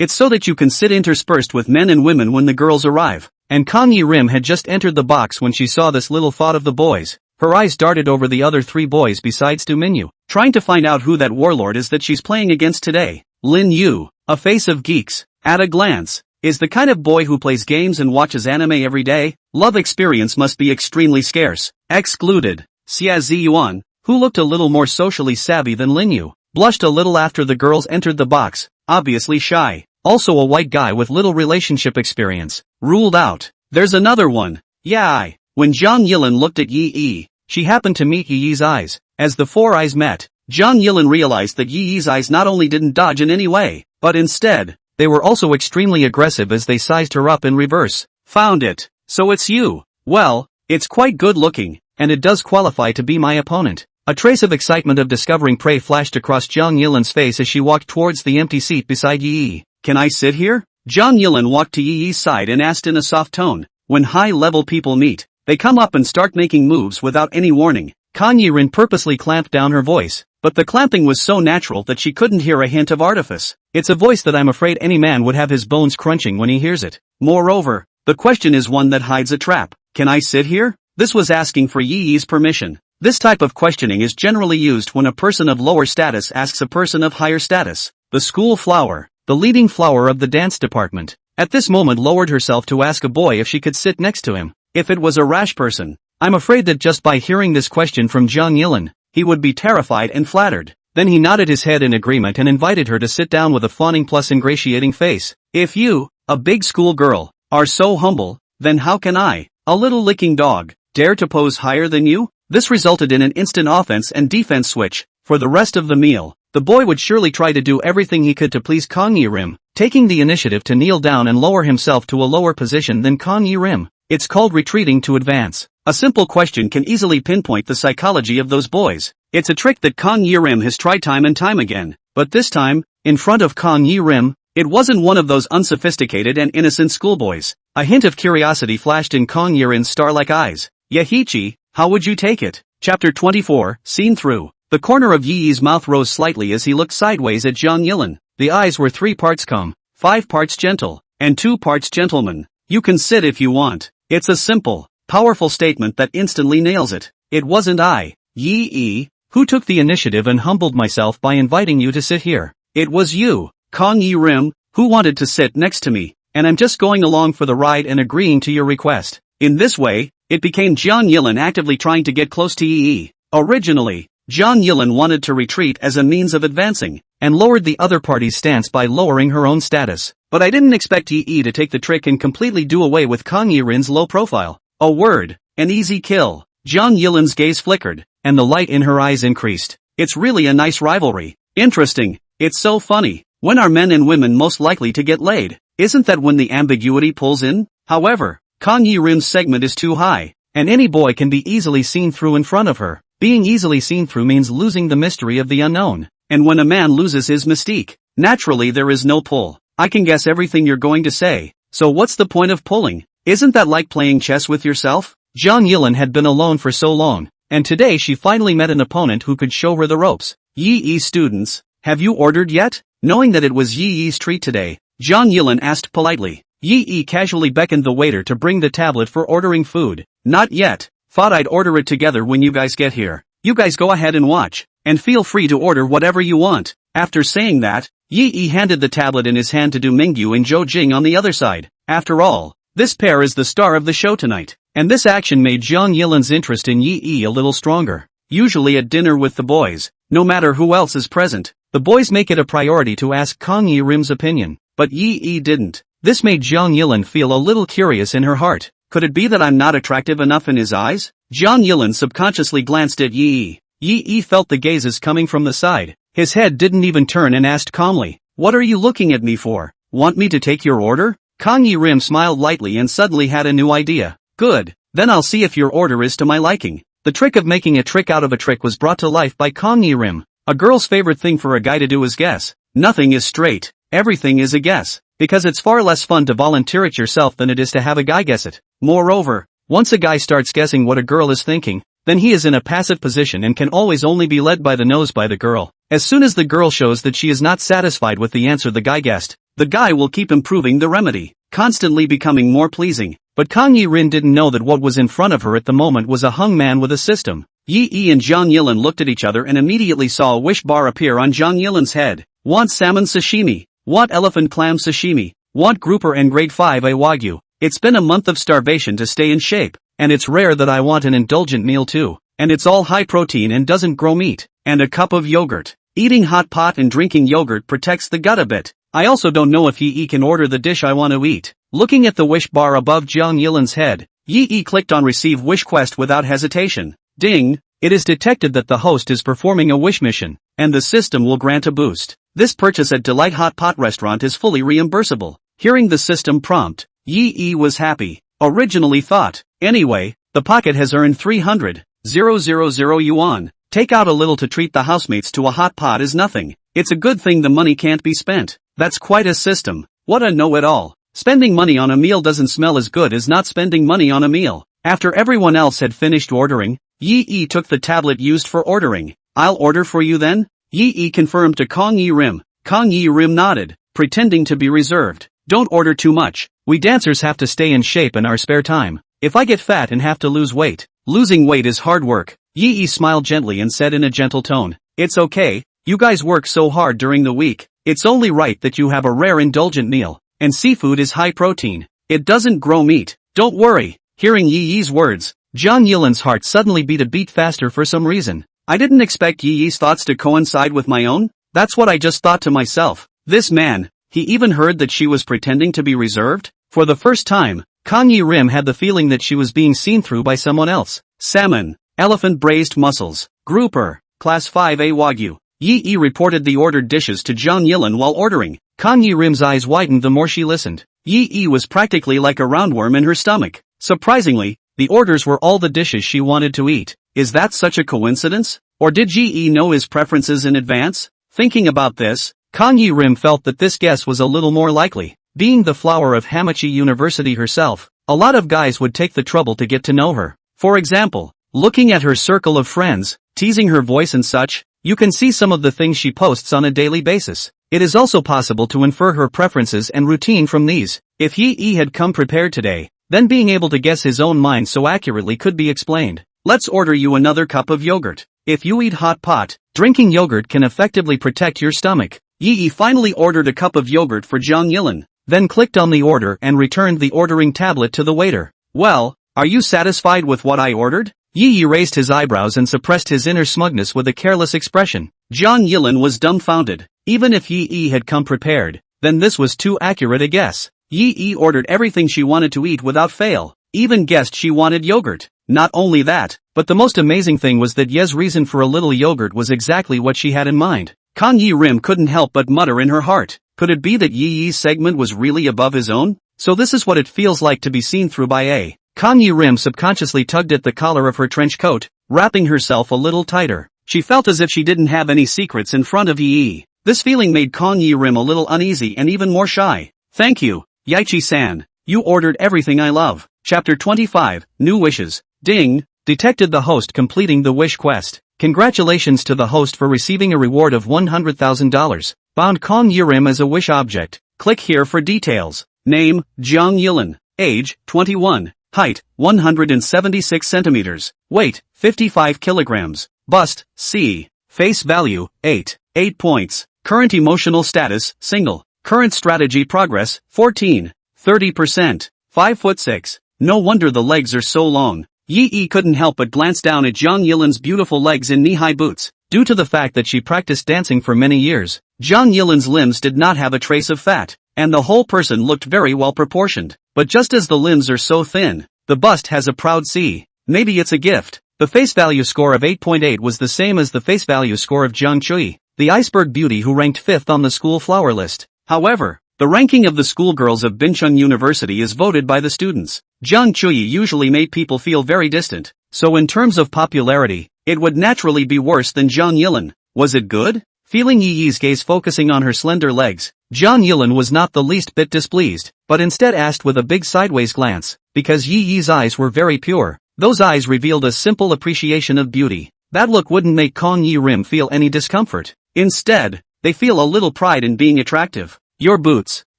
It's so that you can sit interspersed with men and women when the girls arrive. And Kang Yi-rim had just entered the box when she saw this little thought of the boys. Her eyes darted over the other 3 boys besides Du Minyu, trying to find out who that warlord is that she's playing against today. Lin Yu, a face of geeks, at a glance, is the kind of boy who plays games and watches anime every day. Love experience must be extremely scarce. Excluded. Xia Ziyuan, who looked a little more socially savvy than Lin Yu, blushed a little after the girls entered the box, obviously shy. Also a white guy with little relationship experience. Ruled out. There's another one. Yeah. When Zhang Yilin looked at Yi Yi, she happened to meet Yi Yi's eyes. As the 4 eyes met, Zhang Yilin realized that Yi Yi's eyes not only didn't dodge in any way, but instead, they were also extremely aggressive as they sized her up in reverse. Found it. So it's you. Well, it's quite good looking, and it does qualify to be my opponent. A trace of excitement of discovering prey flashed across Zhang Yilin's face as she walked towards the empty seat beside Yi Yi. Can I sit here? Zhang Yilin walked to Yi Yi's side and asked in a soft tone. When high-level people meet, they come up and start making moves without any warning. Kang Yi-rin purposely clamped down her voice, but the clamping was so natural that she couldn't hear a hint of artifice. It's a voice that I'm afraid any man would have his bones crunching when he hears it. Moreover, the question is one that hides a trap. Can I sit here? This was asking for Yi Yi's permission. This type of questioning is generally used when a person of lower status asks a person of higher status. The school flower, the leading flower of the dance department, at this moment lowered herself to ask a boy if she could sit next to him. If it was a rash person, I'm afraid that just by hearing this question from Zhang Yilin, he would be terrified and flattered. Then he nodded his head in agreement and invited her to sit down with a fawning plus ingratiating face. If you, a big school girl, are so humble, then how can I, a little licking dog, dare to pose higher than you? This resulted in an instant offense and defense switch. For the rest of the meal, the boy would surely try to do everything he could to please Kang Yi-rim, taking the initiative to kneel down and lower himself to a lower position than Kang Yi-rim. It's called retreating to advance. A simple question can easily pinpoint the psychology of those boys. It's a trick that Kang Yi-rim has tried time and time again, but this time, in front of Kang Yi-rim, it wasn't one of those unsophisticated and innocent schoolboys. A hint of curiosity flashed in Kang Yi-rin's star-like eyes. Yahichi, how would you take it? Chapter 24, Seen Through. The corner of Yi Yi's mouth rose slightly as he looked sideways at Zhang Yilin. The eyes were 3 parts calm, 5 parts gentle, and 2 parts gentleman. You can sit if you want. It's a simple, powerful statement that instantly nails it. It wasn't I, Yi Yi, who took the initiative and humbled myself by inviting you to sit here. It was you, Kang Yi-rim, who wanted to sit next to me, and I'm just going along for the ride and agreeing to your request. In this way, it became Zhang Yilin actively trying to get close to Yi Yi. Originally, Zhang Yilin wanted to retreat as a means of advancing, and lowered the other party's stance by lowering her own status. But I didn't expect Yi Yi to take the trick and completely do away with Kang Yi-rin's low profile. A word, an easy kill. Zhang Yilin's gaze flickered, and the light in her eyes increased. It's really a nice rivalry. Interesting. It's so funny. When are men and women most likely to get laid? Isn't that when the ambiguity pulls in? However, Kang Yi-rin's segment is too high, and any boy can be easily seen through in front of her. Being easily seen through means losing the mystery of the unknown. And when a man loses his mystique, naturally there is no pull. I can guess everything you're going to say, so what's the point of pulling? Isn't that like playing chess with yourself? Zhang Yilin had been alone for so long, and today she finally met an opponent who could show her the ropes. Yi Yi students, have you ordered yet? Knowing that it was Yi Yi's treat today, Zhang Yilin asked politely. Yi Yi casually beckoned the waiter to bring the tablet for ordering food. Not yet. Thought I'd order it together when you guys get here. You guys go ahead and watch, and feel free to order whatever you want. After saying that, Yi Yi handed the tablet in his hand to Du Mingyu and Zhou Jing on the other side. After all, this pair is the star of the show tonight, and this action made Zhang Yilin's interest in Yi Yi a little stronger. Usually at dinner with the boys, no matter who else is present, the boys make it a priority to ask Kang Yi-rim's opinion, but Yi Yi didn't. This made Zhang Yilin feel a little curious in her heart. Could it be that I'm not attractive enough in his eyes? Zhang Yilin subconsciously glanced at Yi Yi. Yi Yi felt the gazes coming from the side. His head didn't even turn and asked calmly, "What are you looking at me for? Want me to take your order?" Kang Yi-rim smiled lightly and suddenly had a new idea. Good, then I'll see if your order is to my liking. The trick of making a trick out of a trick was brought to life by Kang Yi-rim. A girl's favorite thing for a guy to do is guess. Nothing is straight. Everything is a guess. Because it's far less fun to volunteer it yourself than it is to have a guy guess it. Moreover, once a guy starts guessing what a girl is thinking, then he is in a passive position and can always only be led by the nose by the girl. As soon as the girl shows that she is not satisfied with the answer the guy guessed, the guy will keep improving the remedy, constantly becoming more pleasing. But Kang Yi-rin didn't know that what was in front of her at the moment was a hung man with a system. Yi and Zhang Yilin looked at each other and immediately saw a wish bar appear on Zhang Yilin's head. Want salmon sashimi? Want elephant clam sashimi? Want grouper and grade 5A wagyu? It's been a month of starvation to stay in shape, and it's rare that I want an indulgent meal too. And it's all high protein and doesn't grow meat. And a cup of yogurt. Eating hot pot and drinking yogurt protects the gut a bit. I also don't know if Yi can order the dish I want to eat. Looking at the wish bar above Zhang Yilin's head, Yi clicked on Receive Wish Quest without hesitation. Ding! It is detected that the host is performing a wish mission, and the system will grant a boost. This purchase at Delight Hot Pot Restaurant is fully reimbursable. Hearing the system prompt, Yi was happy. Originally thought, anyway, the pocket has earned 300,000 yuan. Take out a little to treat the housemates to a hot pot is nothing. It's a good thing the money can't be spent. That's quite a system. What a know-it-all. Spending money on a meal doesn't smell as good as not spending money on a meal. After everyone else had finished ordering, Yi took the tablet used for ordering. I'll order for you then? Yi confirmed to Kang Yi-rim. Kang Yi-rim nodded, pretending to be reserved. Don't order too much. We dancers have to stay in shape in our spare time. If I get fat and have to lose weight, losing weight is hard work. Yi smiled gently and said in a gentle tone, it's okay, you guys work so hard during the week. It's only right that you have a rare indulgent meal, and seafood is high protein. It doesn't grow meat. Don't worry. Hearing Yi's words, Zhang Yilin's heart suddenly beat a beat faster for some reason. I didn't expect Yi's thoughts to coincide with my own. That's what I just thought to myself. This man, he even heard that she was pretending to be reserved? For the first time, Kang Yi-rim had the feeling that she was being seen through by someone else. Salmon, elephant braised mussels, grouper, class 5A wagyu. Yi reported the ordered dishes to Zhang Yilin while ordering. Kang Yi-rim's eyes widened the more she listened. Yi was practically like a roundworm in her stomach. Surprisingly, the orders were all the dishes she wanted to eat. Is that such a coincidence? Or did Yi know his preferences in advance? Thinking about this, Kang Yi-rim felt that this guess was a little more likely. Being the flower of Hamachi University herself, a lot of guys would take the trouble to get to know her. For example, looking at her circle of friends, teasing her voice and such, you can see some of the things she posts on a daily basis. It is also possible to infer her preferences and routine from these. If Yi had come prepared today, then being able to guess his own mind so accurately could be explained. Let's order you another cup of yogurt. If you eat hot pot, drinking yogurt can effectively protect your stomach. Yi finally ordered a cup of yogurt for Zhang Yilin, then clicked on the order and returned the ordering tablet to the waiter. Well, are you satisfied with what I ordered? Yi raised his eyebrows and suppressed his inner smugness with a careless expression. Zhang Yilin was dumbfounded. Even if Yi had come prepared, then this was too accurate a guess. Yi ordered everything she wanted to eat without fail, even guessed she wanted yogurt. Not only that, but the most amazing thing was that Ye's reason for a little yogurt was exactly what she had in mind. Kang Yi-rim couldn't help but mutter in her heart. Could it be that Yi's segment was really above his own? So this is what it feels like to be seen through by A. Kang Yi-rim subconsciously tugged at the collar of her trench coat, wrapping herself a little tighter. She felt as if she didn't have any secrets in front of Yi. This feeling made Kang Yi-rim a little uneasy and even more shy. Thank you, Yaichi-san. You ordered everything I love. Chapter 25, New Wishes. Ding! Detected the host completing the wish quest. Congratulations to the host for receiving a reward of $100,000. Bound Kang Yi-rim as a wish object. Click here for details. Name, Zhang Yilin. Age, 21. Height, 176 centimeters. Weight, 55 kilograms. Bust, C. Face value, 8. 8 points. Current emotional status, single. Current strategy progress, 14. 30%. 5'6". No wonder the legs are so long. Yi couldn't help but glance down at Zhang Yilin's beautiful legs in knee-high boots. Due to the fact that she practiced dancing for many years, Zhang Yilin's limbs did not have a trace of fat, and the whole person looked very well proportioned. But just as the limbs are so thin, the bust has a proud C. Maybe it's a gift. The face value score of 8.8 was the same as the face value score of Zhang Chui, the iceberg beauty who ranked 5th on the school flower list. However, the ranking of the schoolgirls of Bincheng University is voted by the students. Zhang Chui usually made people feel very distant, so in terms of popularity, it would naturally be worse than Zhang Yilin. Was it good? Feeling Yi's gaze focusing on her slender legs, Zhang Yilin was not the least bit displeased, but instead asked with a big sideways glance, because Yi's eyes were very pure. Those eyes revealed a simple appreciation of beauty. That look wouldn't make Kang Yi-rim feel any discomfort. Instead, they feel a little pride in being attractive. Your boots.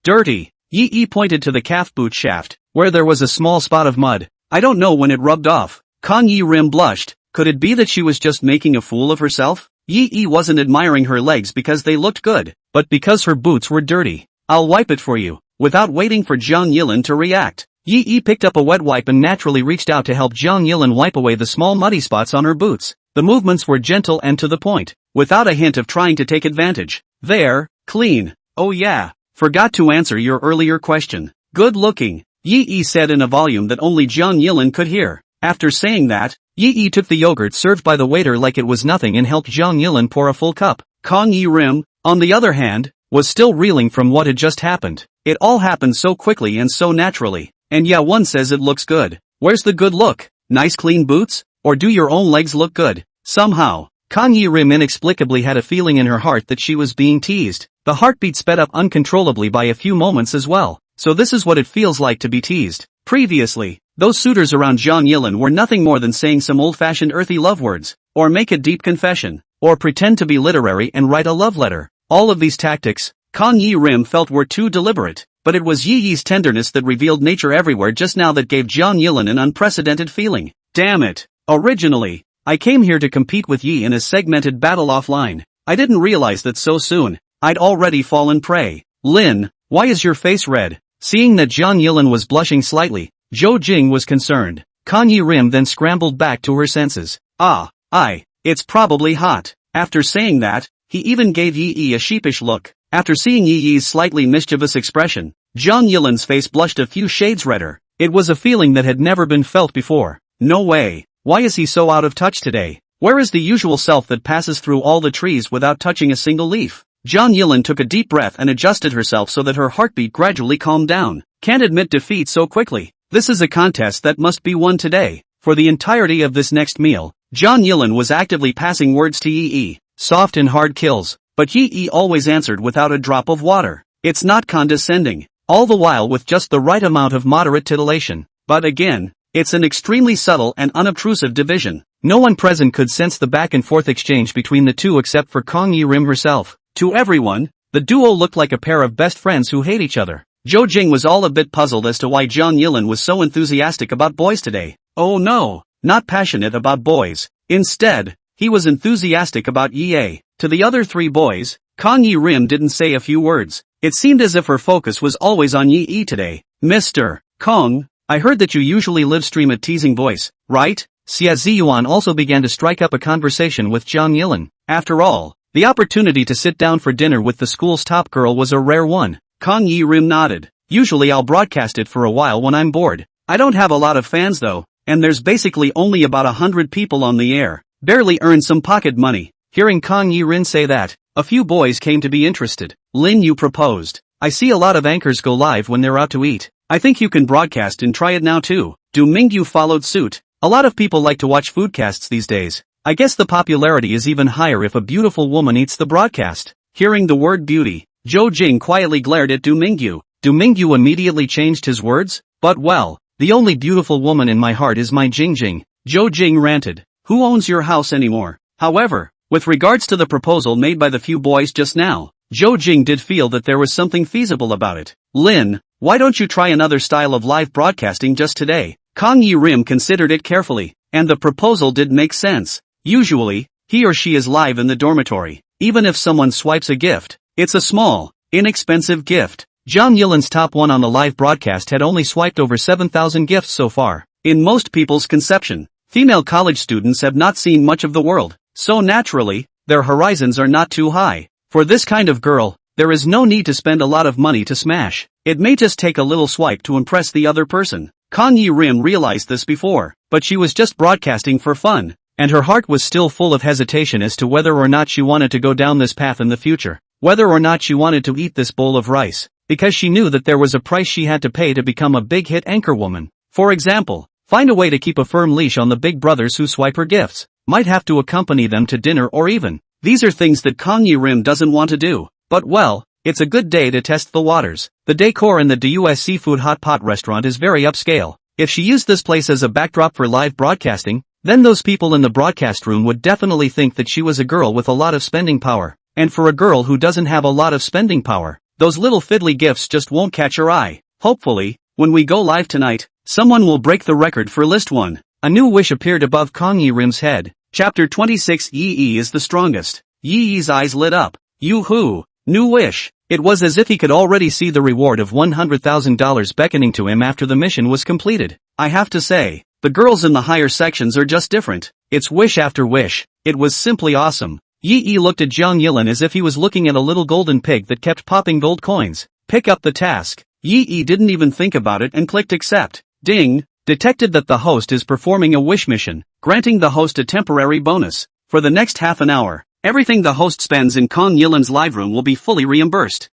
Dirty. Yi pointed to the calf boot shaft, where there was a small spot of mud. I don't know when it rubbed off. Kang Yi-rim blushed. Could it be that she was just making a fool of herself? Yi wasn't admiring her legs because they looked good, but because her boots were dirty. I'll wipe it for you. Without waiting for Zhang Yilin to react, Yi picked up a wet wipe and naturally reached out to help Zhang Yilin wipe away the small muddy spots on her boots. The movements were gentle and to the point, without a hint of trying to take advantage. There, clean. Oh yeah. Forgot to answer your earlier question. Good looking, Yi said in a volume that only Zhang Yilin could hear. After saying that, Yi took the yogurt served by the waiter like it was nothing and helped Zhang Yilin pour a full cup. Kang Yi-rim, on the other hand, was still reeling from what had just happened. It all happened so quickly and so naturally. And yeah, one says it looks good. Where's the good look? Nice clean boots? Or do your own legs look good? Somehow, Kang Yi-rim inexplicably had a feeling in her heart that she was being teased. The heartbeat sped up uncontrollably by a few moments as well. So this is what it feels like to be teased. Previously, those suitors around Zhang Yilin were nothing more than saying some old-fashioned earthy love words, or make a deep confession, or pretend to be literary and write a love letter. All of these tactics, Kang Yi-rim felt were too deliberate, but it was Yi's tenderness that revealed nature everywhere just now that gave Zhang Yilin an unprecedented feeling. Damn it. Originally, I came here to compete with Yi in a segmented battle offline. I didn't realize that so soon, I'd already fallen prey. Lin, why is your face red? Seeing that Zhang Yilin was blushing slightly, Zhou Jing was concerned. Kang Yi-rim then scrambled back to her senses. It's probably hot. After saying that, he even gave Yi a sheepish look. After seeing Yi's slightly mischievous expression, Zhang Yilin's face blushed a few shades redder. It was a feeling that had never been felt before. No way. Why is he so out of touch today? Where is the usual self that passes through all the trees without touching a single leaf? Zhang Yilin took a deep breath and adjusted herself so that her heartbeat gradually calmed down. Can't admit defeat so quickly. This is a contest that must be won today. For the entirety of this next meal, Zhang Yilin was actively passing words to Yi. Soft and hard kills. But Yi always answered without a drop of water. It's not condescending. All the while with just the right amount of moderate titillation. But again, it's an extremely subtle and unobtrusive division. No one present could sense the back and forth exchange between the two except for Kang Yi-rim herself. To everyone, the duo looked like a pair of best friends who hate each other. Zhou Jing was all a bit puzzled as to why Zhang Yilin was so enthusiastic about boys today. Oh no, not passionate about boys. Instead, he was enthusiastic about Yi. To the other three boys, Kang Yi-rim didn't say a few words. It seemed as if her focus was always on Yi today. Mr. Kong, I heard that you usually live stream a teasing voice, right? Xia Ziyuan also began to strike up a conversation with Zhang Yilin. After all, the opportunity to sit down for dinner with the school's top girl was a rare one. Kang Yi-rim nodded. Usually I'll broadcast it for a while when I'm bored. I don't have a lot of fans though, and there's basically only about 100 people on the air. Barely earn some pocket money. Hearing Kang Yi-rin say that, a few boys came to be interested. Lin, you proposed. I see a lot of anchors go live when they're out to eat. I think you can broadcast and try it now too. Du Mingyu followed suit. A lot of people like to watch foodcasts these days. I guess the popularity is even higher if a beautiful woman eats the broadcast. Hearing the word beauty, Zhou Jing quietly glared at Du Mingyu. Du Mingyu immediately changed his words. But well, the only beautiful woman in my heart is my Jingjing. Zhou Jing ranted. Who owns your house anymore? However, with regards to the proposal made by the few boys just now, Zhou Jing did feel that there was something feasible about it. Lin, why don't you try another style of live broadcasting just today? Kang Yi-rim considered it carefully, and the proposal did make sense. Usually, he or she is live in the dormitory. Even if someone swipes a gift, it's a small, inexpensive gift. Zhang Yilin's top one on the live broadcast had only swiped over 7,000 gifts so far. In most people's conception, female college students have not seen much of the world, so naturally, their horizons are not too high. For this kind of girl, there is no need to spend a lot of money to smash. It may just take a little swipe to impress the other person. Kang Yi-rim realized this before, but she was just broadcasting for fun, and her heart was still full of hesitation as to whether or not she wanted to go down this path in the future, whether or not she wanted to eat this bowl of rice, because she knew that there was a price she had to pay to become a big-hit anchorwoman. For example, find a way to keep a firm leash on the big brothers who swipe her gifts, might have to accompany them to dinner or even. These are things that Kang Yi-rim doesn't want to do, but well, it's a good day to test the waters. The decor in the DUS Seafood Hot Pot restaurant is very upscale. If she used this place as a backdrop for live broadcasting, then those people in the broadcast room would definitely think that she was a girl with a lot of spending power. And for a girl who doesn't have a lot of spending power, Those little fiddly gifts just won't catch your eye. Hopefully, when we go live tonight, someone will break the record for list 1. A new wish appeared above Kong Yi-rim's head. Chapter 26 Yi is the strongest. Yi's eyes lit up. Yoo-hoo! New wish! It was as if he could already see the reward of $100,000 beckoning to him after the mission was completed. I have to say, the girls in the higher sections are just different. It's wish after wish. It was simply awesome. Yi looked at Zhang Yilin as if he was looking at a little golden pig that kept popping gold coins. Pick up the task. Yi didn't even think about it and clicked accept. Ding! Detected that the host is performing a wish mission, granting the host a temporary bonus. For the next half an hour, everything the host spends in Kong Yilin's live room will be fully reimbursed.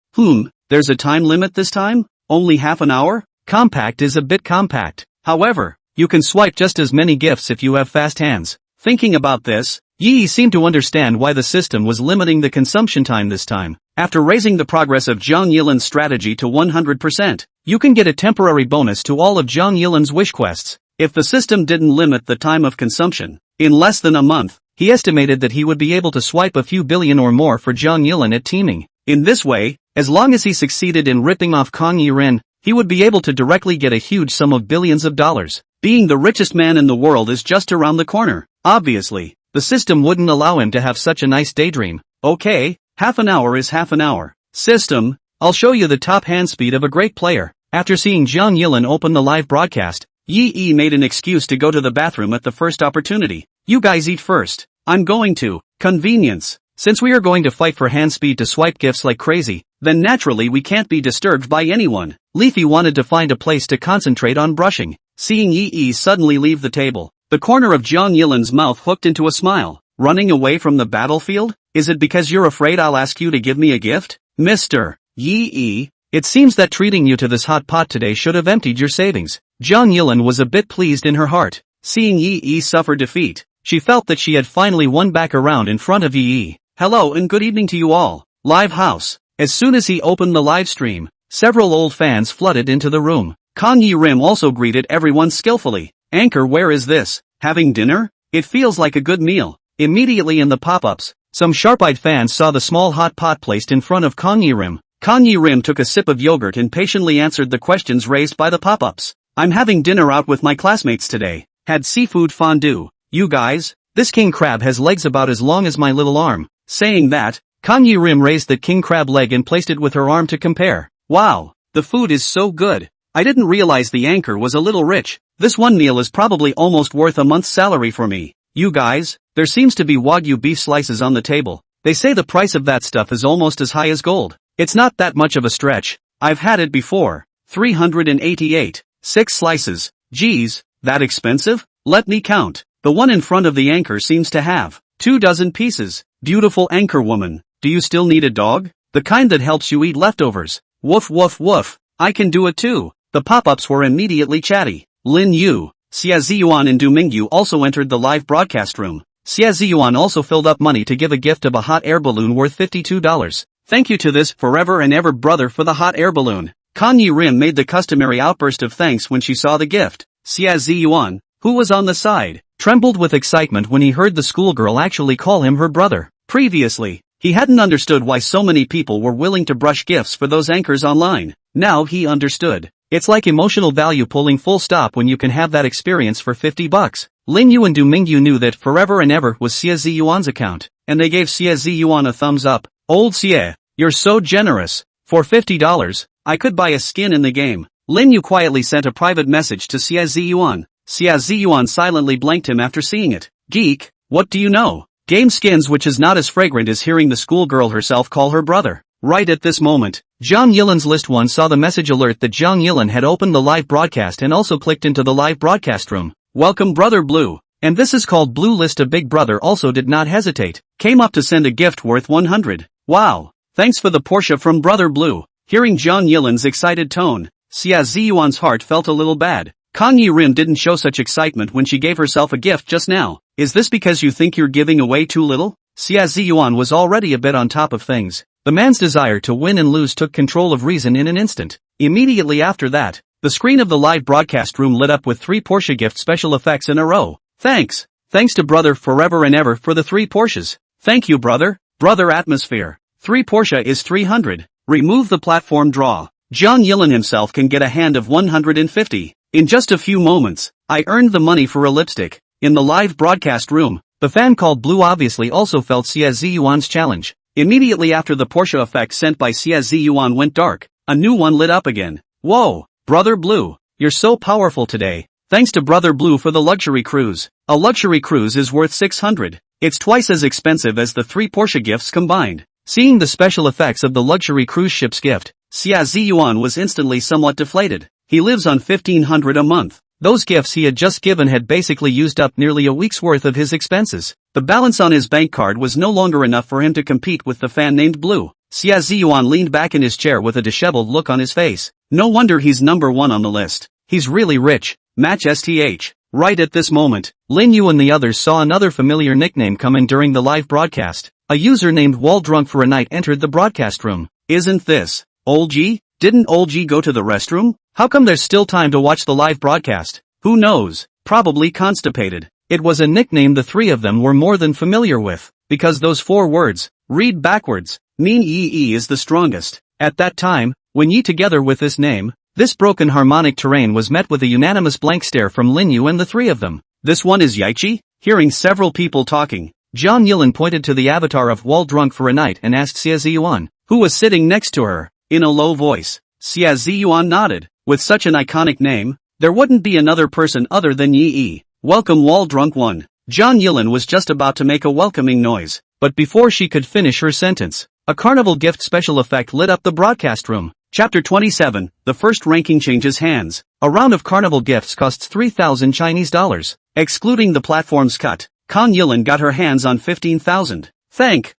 There's a time limit this time? Only half an hour? Compact is a bit compact. However, you can swipe just as many gifts if you have fast hands. Thinking about this, Yi seemed to understand why the system was limiting the consumption time this time. After raising the progress of Zhang Yilin's strategy to 100%, you can get a temporary bonus to all of Zhang Yilin's wish quests. If the system didn't limit the time of consumption, in less than a month, he estimated that he would be able to swipe a few billion or more for Zhang Yilin at teaming. In this way, as long as he succeeded in ripping off Kong Yi-rin, he would be able to directly get a huge sum of billions of dollars. Being the richest man in the world is just around the corner. Obviously, the system wouldn't allow him to have such a nice daydream. Okay, half an hour is half an hour. System, I'll show you the top hand speed of a great player. After seeing Zhang Yilin open the live broadcast, Yi made an excuse to go to the bathroom at the first opportunity. You guys eat first. I'm going to. Convenience. Since we are going to fight for hand speed to swipe gifts like crazy, then naturally we can't be disturbed by anyone. Leafy wanted to find a place to concentrate on brushing. Seeing Yi suddenly leave the table, the corner of Zhang Yilin's mouth hooked into a smile. Running away from the battlefield? Is it because you're afraid I'll ask you to give me a gift? Mr. Yi, it seems that treating you to this hot pot today should have emptied your savings. Zhang Yilin was a bit pleased in her heart. Seeing Yi suffer defeat, she felt that she had finally won back around in front of Yi. Hello and good evening to you all. Live house. As soon as he opened the live stream, several old fans flooded into the room. Kong Yi-rim also greeted everyone skillfully. Anchor, where is this? Having dinner? It feels like a good meal. Immediately in the pop-ups, some sharp-eyed fans saw the small hot pot placed in front of Kong Yi-rim. Kong Yi-rim took a sip of yogurt and patiently answered the questions raised by the pop-ups. I'm having dinner out with my classmates today. Had seafood fondue. You guys, this king crab has legs about as long as my little arm. Saying that, Kong Yi-rim raised the king crab leg and placed it with her arm to compare. Wow, the food is so good. I didn't realize the anchor was a little rich. This one meal is probably almost worth a month's salary for me. You guys, there seems to be Wagyu beef slices on the table. They say the price of that stuff is almost as high as gold. It's not that much of a stretch. I've had it before. 388. 6 slices. Geez, that expensive? Let me count. The one in front of the anchor seems to have 24 pieces. Beautiful anchor woman, do you still need a dog? The kind that helps you eat leftovers. Woof woof woof. I can do it too. The pop-ups were immediately chatty. Lin Yu, Xia Ziyuan and Du Mingyu also entered the live broadcast room. Xia Ziyuan also filled up money to give a gift of a hot air balloon worth $52. Thank you to this forever and ever brother for the hot air balloon. Kong Yi-rim made the customary outburst of thanks when she saw the gift. Xia Ziyuan, who was on the side, trembled with excitement when he heard the schoolgirl actually call him her brother. Previously, he hadn't understood why so many people were willing to brush gifts for those anchors online. Now he understood. It's like emotional value pulling full stop when you can have that experience for $50. Lin Yu and Du Mingyu knew that forever and ever was Xia Ziyuan's account, and they gave Xia Ziyuan a thumbs up. Old Xia, you're so generous. For $50, I could buy a skin in the game. Lin Yu quietly sent a private message to Xia Ziyuan. Xia Ziyuan silently blanked him after seeing it. Geek, what do you know? Game skins, which is not as fragrant as hearing the schoolgirl herself call her brother. Right at this moment, Zhang Yilin's list 1 saw the message alert that Zhang Yilin had opened the live broadcast and also clicked into the live broadcast room. Welcome Brother Blue. And this is called Blue List. A big brother also did not hesitate. Came up to send a gift worth 100. Wow. Thanks for the Porsche from Brother Blue. Hearing Zhang Yilin's excited tone, Xia Ziyuan's heart felt a little bad. Kong Yi-rim didn't show such excitement when she gave herself a gift just now. Is this because you think you're giving away too little? Xia Ziyuan was already a bit on top of things. The man's desire to win and lose took control of reason in an instant. Immediately after that, the screen of the live broadcast room lit up with 3 Porsche gift special effects in a row. Thanks. Thanks to brother forever and ever for the 3 Porsches. Thank you brother. Brother atmosphere. 3 Porsche is 300. Remove the platform draw. John Yilin himself can get a hand of 150. In just a few moments, I earned the money for a lipstick. In the live broadcast room, the fan called Blue obviously also felt CSZ Yuan's challenge. Immediately after the Porsche effect sent by CSZ Yuan went dark, a new one lit up again. Whoa, Brother Blue, you're so powerful today. Thanks to Brother Blue for the luxury cruise. A luxury cruise is worth 600. It's twice as expensive as the 3 Porsche gifts combined. Seeing the special effects of the luxury cruise ship's gift, CSZ Yuan was instantly somewhat deflated. He lives on 1,500 a month. Those gifts he had just given had basically used up nearly a week's worth of his expenses. The balance on his bank card was no longer enough for him to compete with the fan named Blue. CSZ Yuan leaned back in his chair with a disheveled look on his face. No wonder he's number 1 on the list. He's really rich. Match STH. Right at this moment, Lin Yu and the others saw another familiar nickname come in during the live broadcast. A user named Wall Drunk for a Night entered the broadcast room. Isn't this Old G? Didn't Old G go to the restroom? How come there's still time to watch the live broadcast? Who knows? Probably constipated. It was a nickname the 3 of them were more than familiar with, because those 4 words, read backwards, mean Yi is the strongest. At that time, when Yi together with this name, this broken harmonic terrain was met with a unanimous blank stare from Lin Yu and the 3 of them. This one is Yaichi? Hearing several people talking, John Yilin pointed to the avatar of Wall Drunk for a Night and asked CSZ Yuan, who was sitting next to her, in a low voice. CSZ Yuan nodded. With such an iconic name, there wouldn't be another person other than Yi. Welcome Wall Drunk 1. John Yilin was just about to make a welcoming noise, but before she could finish her sentence, a carnival gift special effect lit up the broadcast room. Chapter 27, the first ranking changes hands. A round of carnival gifts costs 3,000 Chinese dollars. Excluding the platform's cut, Kang Yilin got her hands on 15,000. Thank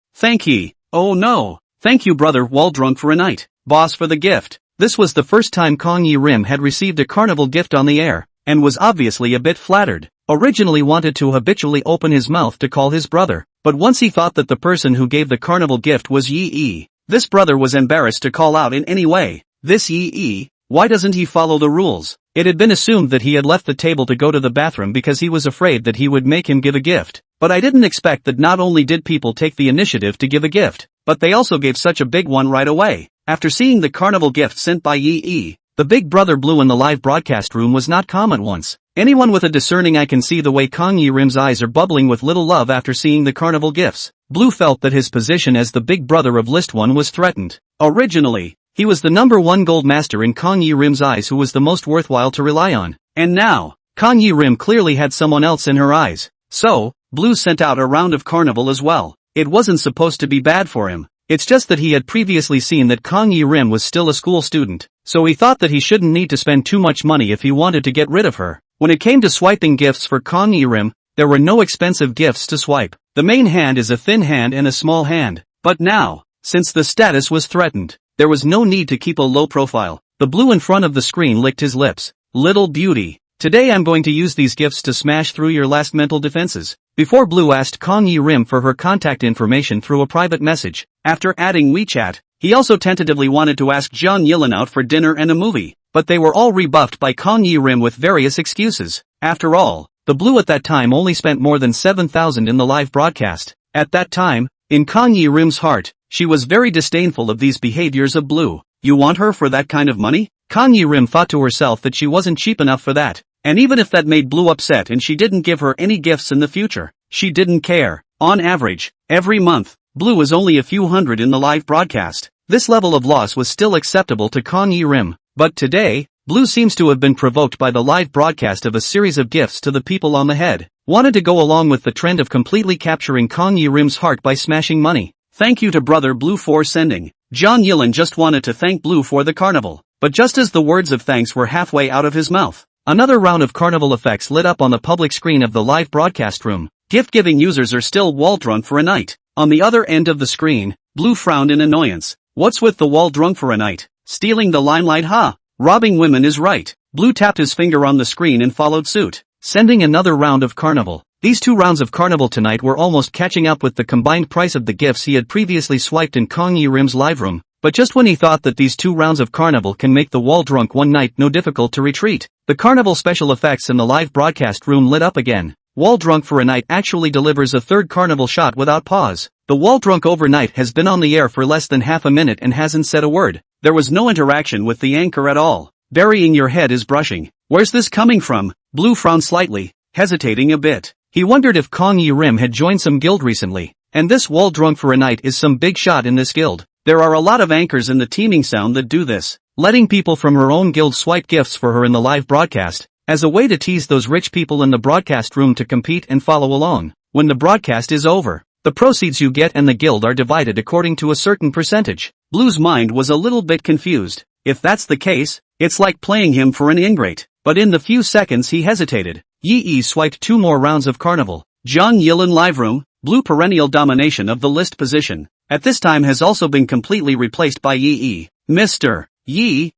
ye. Oh no. Thank you Brother Wall Drunk for a Night, boss for the gift. This was the first time Kang Yi Rim had received a carnival gift on the air, and was obviously a bit flattered. Originally wanted to habitually open his mouth to call his brother, but once he thought that the person who gave the carnival gift was Yi, this brother was embarrassed to call out in any way. This Yi, why doesn't he follow the rules? It had been assumed that he had left the table to go to the bathroom because he was afraid that he would make him give a gift. But I didn't expect that not only did people take the initiative to give a gift, but they also gave such a big one right away. After seeing the carnival gift sent by Yi, the big brother Blue in the live broadcast room was not calm at once. Anyone with a discerning eye can see the way Kang Yi Rim's eyes are bubbling with little love after seeing the carnival gifts. Blue felt that his position as the big brother of List 1 was threatened. Originally, he was the number 1 gold master in Kang Yi Rim's eyes who was the most worthwhile to rely on. And now, Kang Yi Rim clearly had someone else in her eyes. So, Blue sent out a round of carnival as well. It wasn't supposed to be bad for him. It's just that he had previously seen that Kang Yi Rim was still a school student, so he thought that he shouldn't need to spend too much money if he wanted to get rid of her. When it came to swiping gifts for Kang Yi Rim, there were no expensive gifts to swipe. The main hand is a thin hand and a small hand. But now, since the status was threatened, there was no need to keep a low profile. The Blue in front of the screen licked his lips. Little beauty. Today I'm going to use these gifts to smash through your last mental defenses. Before Blue asked Kang Yi Rim for her contact information through a private message. After adding WeChat, he also tentatively wanted to ask John Yilin out for dinner and a movie, but they were all rebuffed by Kang Yi Rim with various excuses. After all, the Blue at that time only spent more than 7,000 in the live broadcast. At that time, in Kang Yi Rim's heart, she was very disdainful of these behaviors of Blue. You want her for that kind of money? Kang Yi Rim thought to herself that she wasn't cheap enough for that. And even if that made Blue upset and she didn't give her any gifts in the future, she didn't care. On average, every month, Blue was only a few hundred in the live broadcast. This level of loss was still acceptable to Kang Yi Rim. But today, Blue seems to have been provoked by the live broadcast of a series of gifts to the people on the head. Wanted to go along with the trend of completely capturing Kang Yi Rim's heart by smashing money. Thank you to Brother Blue for sending. John Yilin just wanted to thank Blue for the carnival. But just as the words of thanks were halfway out of his mouth, another round of carnival effects lit up on the public screen of the live broadcast room. Gift-giving users are still wall drunk for a night. On the other end of the screen, Blue frowned in annoyance. What's with the wall drunk for a night? Stealing the limelight, huh? Robbing women is right. Blue tapped his finger on the screen and followed suit, sending another round of carnival. These 2 rounds of carnival tonight were almost catching up with the combined price of the gifts he had previously swiped in Kang Yi Rim's live room. But just when he thought that these 2 rounds of carnival can make the wall drunk one night no difficult to retreat, the carnival special effects in the live broadcast room lit up again. Wall Drunk for a Night actually delivers a third carnival shot without pause. The Wall Drunk Overnight has been on the air for less than half a minute and hasn't said a word. There was no interaction with the anchor at all. Burying your head is brushing. Where's this coming from? Blue frowned slightly, hesitating a bit. He wondered if Kong Yi Rim had joined some guild recently. And this Wall Drunk for a Night is some big shot in this guild. There are a lot of anchors in the teaming sound that do this, letting people from her own guild swipe gifts for her in the live broadcast, as a way to tease those rich people in the broadcast room to compete and follow along. When the broadcast is over, the proceeds you get and the guild are divided according to a certain percentage. Blue's mind was a little bit confused. If that's the case, it's like playing him for an ingrate. But in the few seconds he hesitated, Yi swiped 2 more rounds of carnival. Zhang Yilin live room. Blue perennial domination of the list position, at this time has also been completely replaced by Yi. Mr. Yi,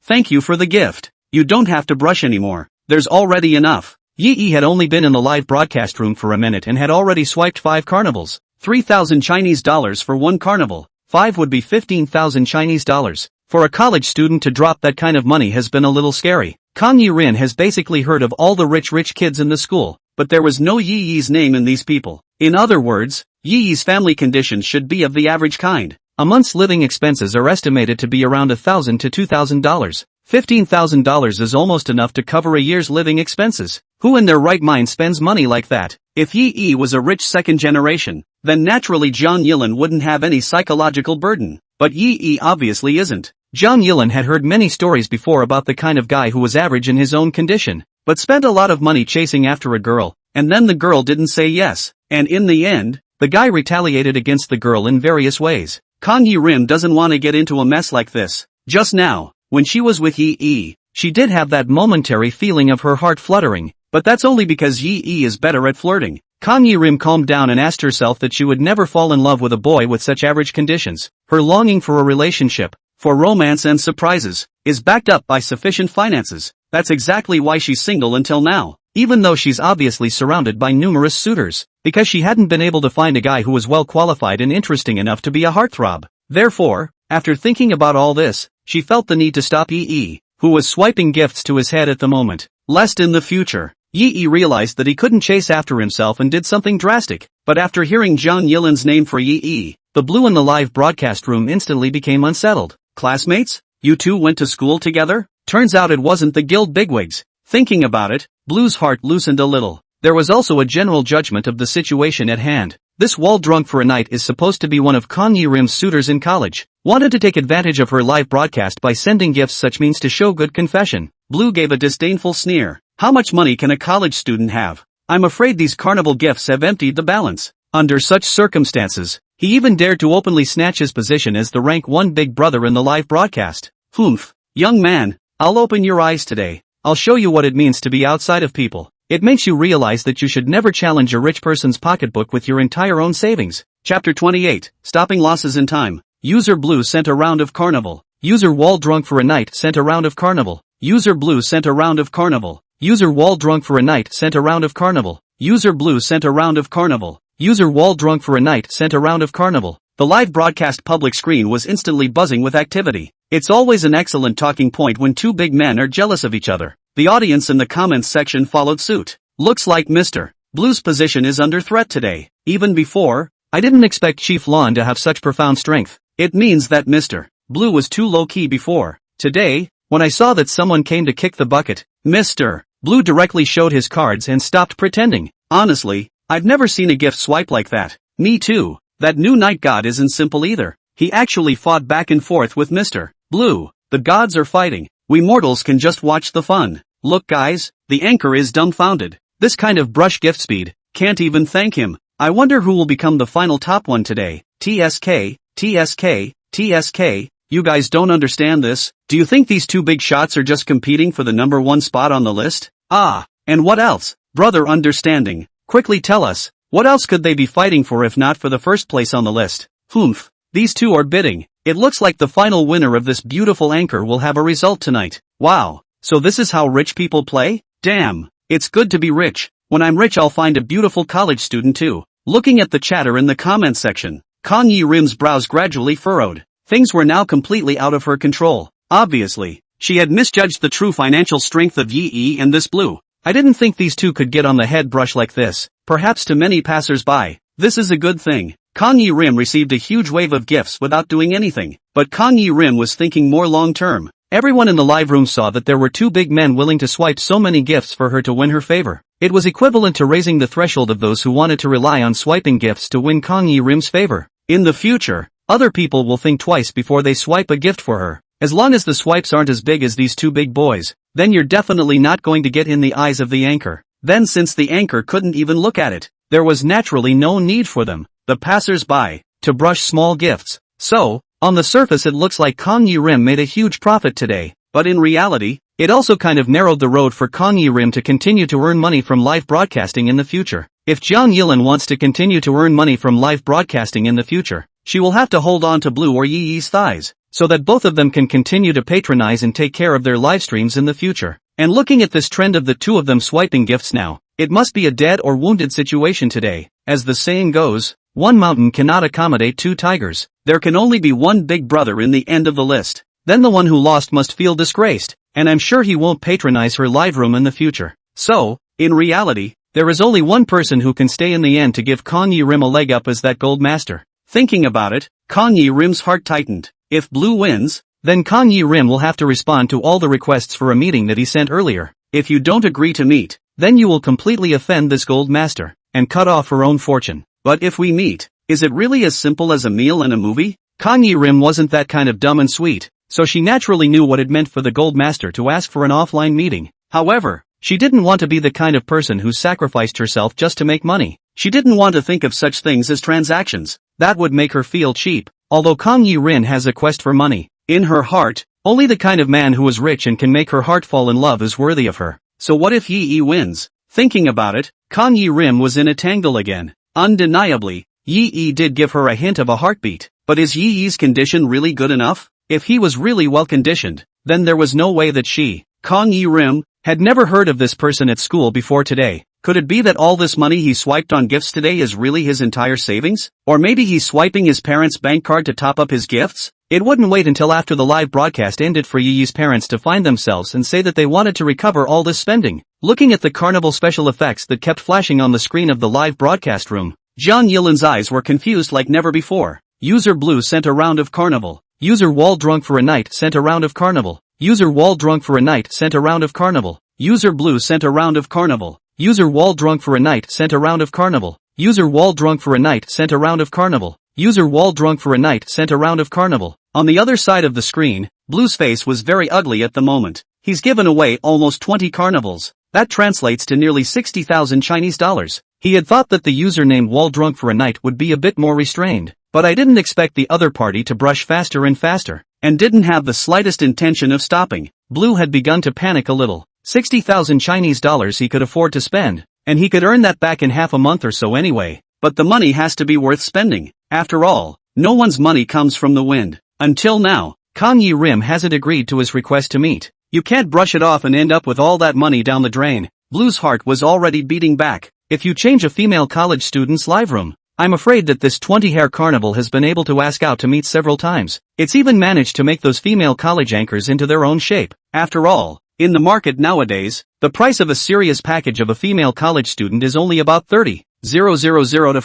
thank you for the gift. You don't have to brush anymore. There's already enough. Yi had only been in the live broadcast room for a minute and had already swiped 5 carnivals. 3,000 Chinese dollars for 1 carnival. 5 would be 15,000 Chinese dollars. For a college student to drop that kind of money has been a little scary. Kong Yi Rin has basically heard of all the rich kids in the school, but there was no Yi's name in these people. In other words, Yi's family conditions should be of the average kind. A month's living expenses are estimated to be around $1,000 to $2,000. $15,000 is almost enough to cover a year's living expenses. Who in their right mind spends money like that? If Yi was a rich second generation, then naturally Zhang Yilin wouldn't have any psychological burden. But Yi obviously isn't. Zhang Yilin had heard many stories before about the kind of guy who was average in his own condition, but spent a lot of money chasing after a girl, and then the girl didn't say yes, and in the end, the guy retaliated against the girl in various ways. Kong Yi Rim doesn't want to get into a mess like this. Just now, when she was with Yi, she did have that momentary feeling of her heart fluttering, but that's only because Yi is better at flirting. Kong Yi Rim calmed down and asked herself that she would never fall in love with a boy with such average conditions. Her longing for a relationship, for romance and surprises, is backed up by sufficient finances. That's exactly why she's single until now, even though she's obviously surrounded by numerous suitors, because she hadn't been able to find a guy who was well qualified and interesting enough to be a heartthrob. Therefore, after thinking about all this, she felt the need to stop Yi, who was swiping gifts to his head at the moment, lest in the future, Yi realized that he couldn't chase after himself and did something drastic. But after hearing Zhang Yilin's name for Yi, the blue in the live broadcast room instantly became unsettled. Classmates? You two went to school together? Turns out it wasn't the guild bigwigs. Thinking about it, Blue's heart loosened a little. There was also a general judgment of the situation at hand. This Wall Drunk for a Night is supposed to be one of Kong Yi Rim's suitors in college. Wanted to take advantage of her live broadcast by sending gifts such means to show good confession. Blue gave a disdainful sneer. How much money can a college student have? I'm afraid these carnival gifts have emptied the balance. Under such circumstances, he even dared to openly snatch his position as the rank 1 big brother in the live broadcast. Humph. Young man, I'll open your eyes today. I'll show you what it means to be outside of people. It makes you realize that you should never challenge a rich person's pocketbook with your entire own savings. Chapter 28, Stopping Losses in Time. User Blue sent a round of carnival. User Wall Drunk for a Night sent a round of carnival. User Blue sent a round of carnival. User Wall Drunk for a Night sent a round of carnival. User Blue sent a round of carnival. User Wall Drunk for a Night sent a round of carnival. The live broadcast public screen was instantly buzzing with activity. It's always an excellent talking point when 2 big men are jealous of each other. The audience in the comments section followed suit. Looks like Mr. Blue's position is under threat today. Even before, I didn't expect Chief Lon to have such profound strength. It means that Mr. Blue was too low-key before. Today, when I saw that someone came to kick the bucket, Mr. Blue directly showed his cards and stopped pretending. Honestly, I've never seen a gift swipe like that. Me too. That new night god isn't simple either. He actually fought back and forth with Mr. Blue. The gods are fighting. We mortals can just watch the fun. Look guys, the anchor is dumbfounded. This kind of brush gift speed, can't even thank him. I wonder who will become the final top one today. TSK, TSK, TSK, you guys don't understand this. Do you think these 2 big shots are just competing for the number 1 spot on the list? Ah, and what else? Brother understanding. Quickly tell us, what else could they be fighting for if not for the first place on the list? Humph, these 2 are bidding. It looks like the final winner of this beautiful anchor will have a result tonight. Wow, so this is how rich people play? Damn, it's good to be rich. When I'm rich I'll find a beautiful college student too. Looking at the chatter in the comments section, Kong Yi Rim's brows gradually furrowed. Things were now completely out of her control. Obviously, she had misjudged the true financial strength of Yi and this Blue. I didn't think these two could get on the head brush like this. Perhaps to many passers-by, this is a good thing. Kang Yi-rim received a huge wave of gifts without doing anything, but Kang Yi-rim was thinking more long-term. Everyone in the live room saw that there were two big men willing to swipe so many gifts for her to win her favor. It was equivalent to raising the threshold of those who wanted to rely on swiping gifts to win Kang Yi-rim's favor. In the future, other people will think twice before they swipe a gift for her. As long as the swipes aren't as big as these two big boys, then you're definitely not going to get in the eyes of the anchor. Then since the anchor couldn't even look at it, there was naturally no need for them, the passers-by, to brush small gifts. So, on the surface it looks like Kang Yi-rim made a huge profit today, but in reality, it also kind of narrowed the road for Kang Yi-rim to continue to earn money from live broadcasting in the future. If Jiang Yilin wants to continue to earn money from live broadcasting in the future, she will have to hold on to Blue or Yi-Yi's thighs, so that both of them can continue to patronize and take care of their live streams in the future. And looking at this trend of the two of them swiping gifts now, it must be a dead or wounded situation today. As the saying goes, one mountain cannot accommodate two tigers. There can only be one big brother in the end of the list. Then the one who lost must feel disgraced, and I'm sure he won't patronize her live room in the future. So, in reality, there is only one person who can stay in the end to give Kang Yi-rim a leg up as that gold master. Thinking about it, Kang Yi-rim's heart tightened. If Blue wins, then Kang Yi-rim will have to respond to all the requests for a meeting that he sent earlier. If you don't agree to meet, then you will completely offend this gold master, and cut off her own fortune. But if we meet, is it really as simple as a meal and a movie? Kang Yi-rim wasn't that kind of dumb and sweet, so she naturally knew what it meant for the gold master to ask for an offline meeting. However, she didn't want to be the kind of person who sacrificed herself just to make money. She didn't want to think of such things as transactions. That would make her feel cheap. Although Kang Yi-rim has a quest for money, in her heart, only the kind of man who is rich and can make her heart fall in love is worthy of her. So what if Yi-Yi wins? Thinking about it, Kang Yi-rim was in a tangle again. Undeniably, Yi-Yi did give her a hint of a heartbeat, but is Yi-Yi's condition really good enough? If he was really well conditioned, then there was no way that she, Kang Yi-rim, had never heard of this person at school before today. Could it be that all this money he swiped on gifts today is really his entire savings? Or maybe he's swiping his parents' bank card to top up his gifts? It wouldn't wait until after the live broadcast ended for Yi-Yi's parents to find themselves and say that they wanted to recover all this spending. Looking at the carnival special effects that kept flashing on the screen of the live broadcast room, Jiang Yilin's eyes were confused like never before. User Blue sent a round of carnival. User Wall drunk for a night sent a round of carnival. User Wall drunk for a night sent a round of carnival. User Blue sent a round of carnival. User Wall drunk for a night sent a round of carnival. User Wall drunk for a night sent a round of carnival. User Wall drunk for a night sent a round of carnival. On the other side of the screen, Blue's face was very ugly at the moment. He's given away almost 20 carnivals. That translates to nearly 60,000 Chinese dollars. He had thought that the username Wall drunk for a night would be a bit more restrained, but I didn't expect the other party to brush faster and faster, and didn't have the slightest intention of stopping. Blue had begun to panic a little. 60,000 Chinese dollars he could afford to spend, and he could earn that back in half a month or so anyway. But the money has to be worth spending. After all, no one's money comes from the wind. Until now, Kang Yi-rim hasn't agreed to his request to meet. You can't brush it off and end up with all that money down the drain. Blue's heart was already beating back. If you change a female college student's live room, I'm afraid that this 20-hair carnival has been able to ask out to meet several times. It's even managed to make those female college anchors into their own shape. After all, in the market nowadays, the price of a serious package of a female college student is only about $30,000 to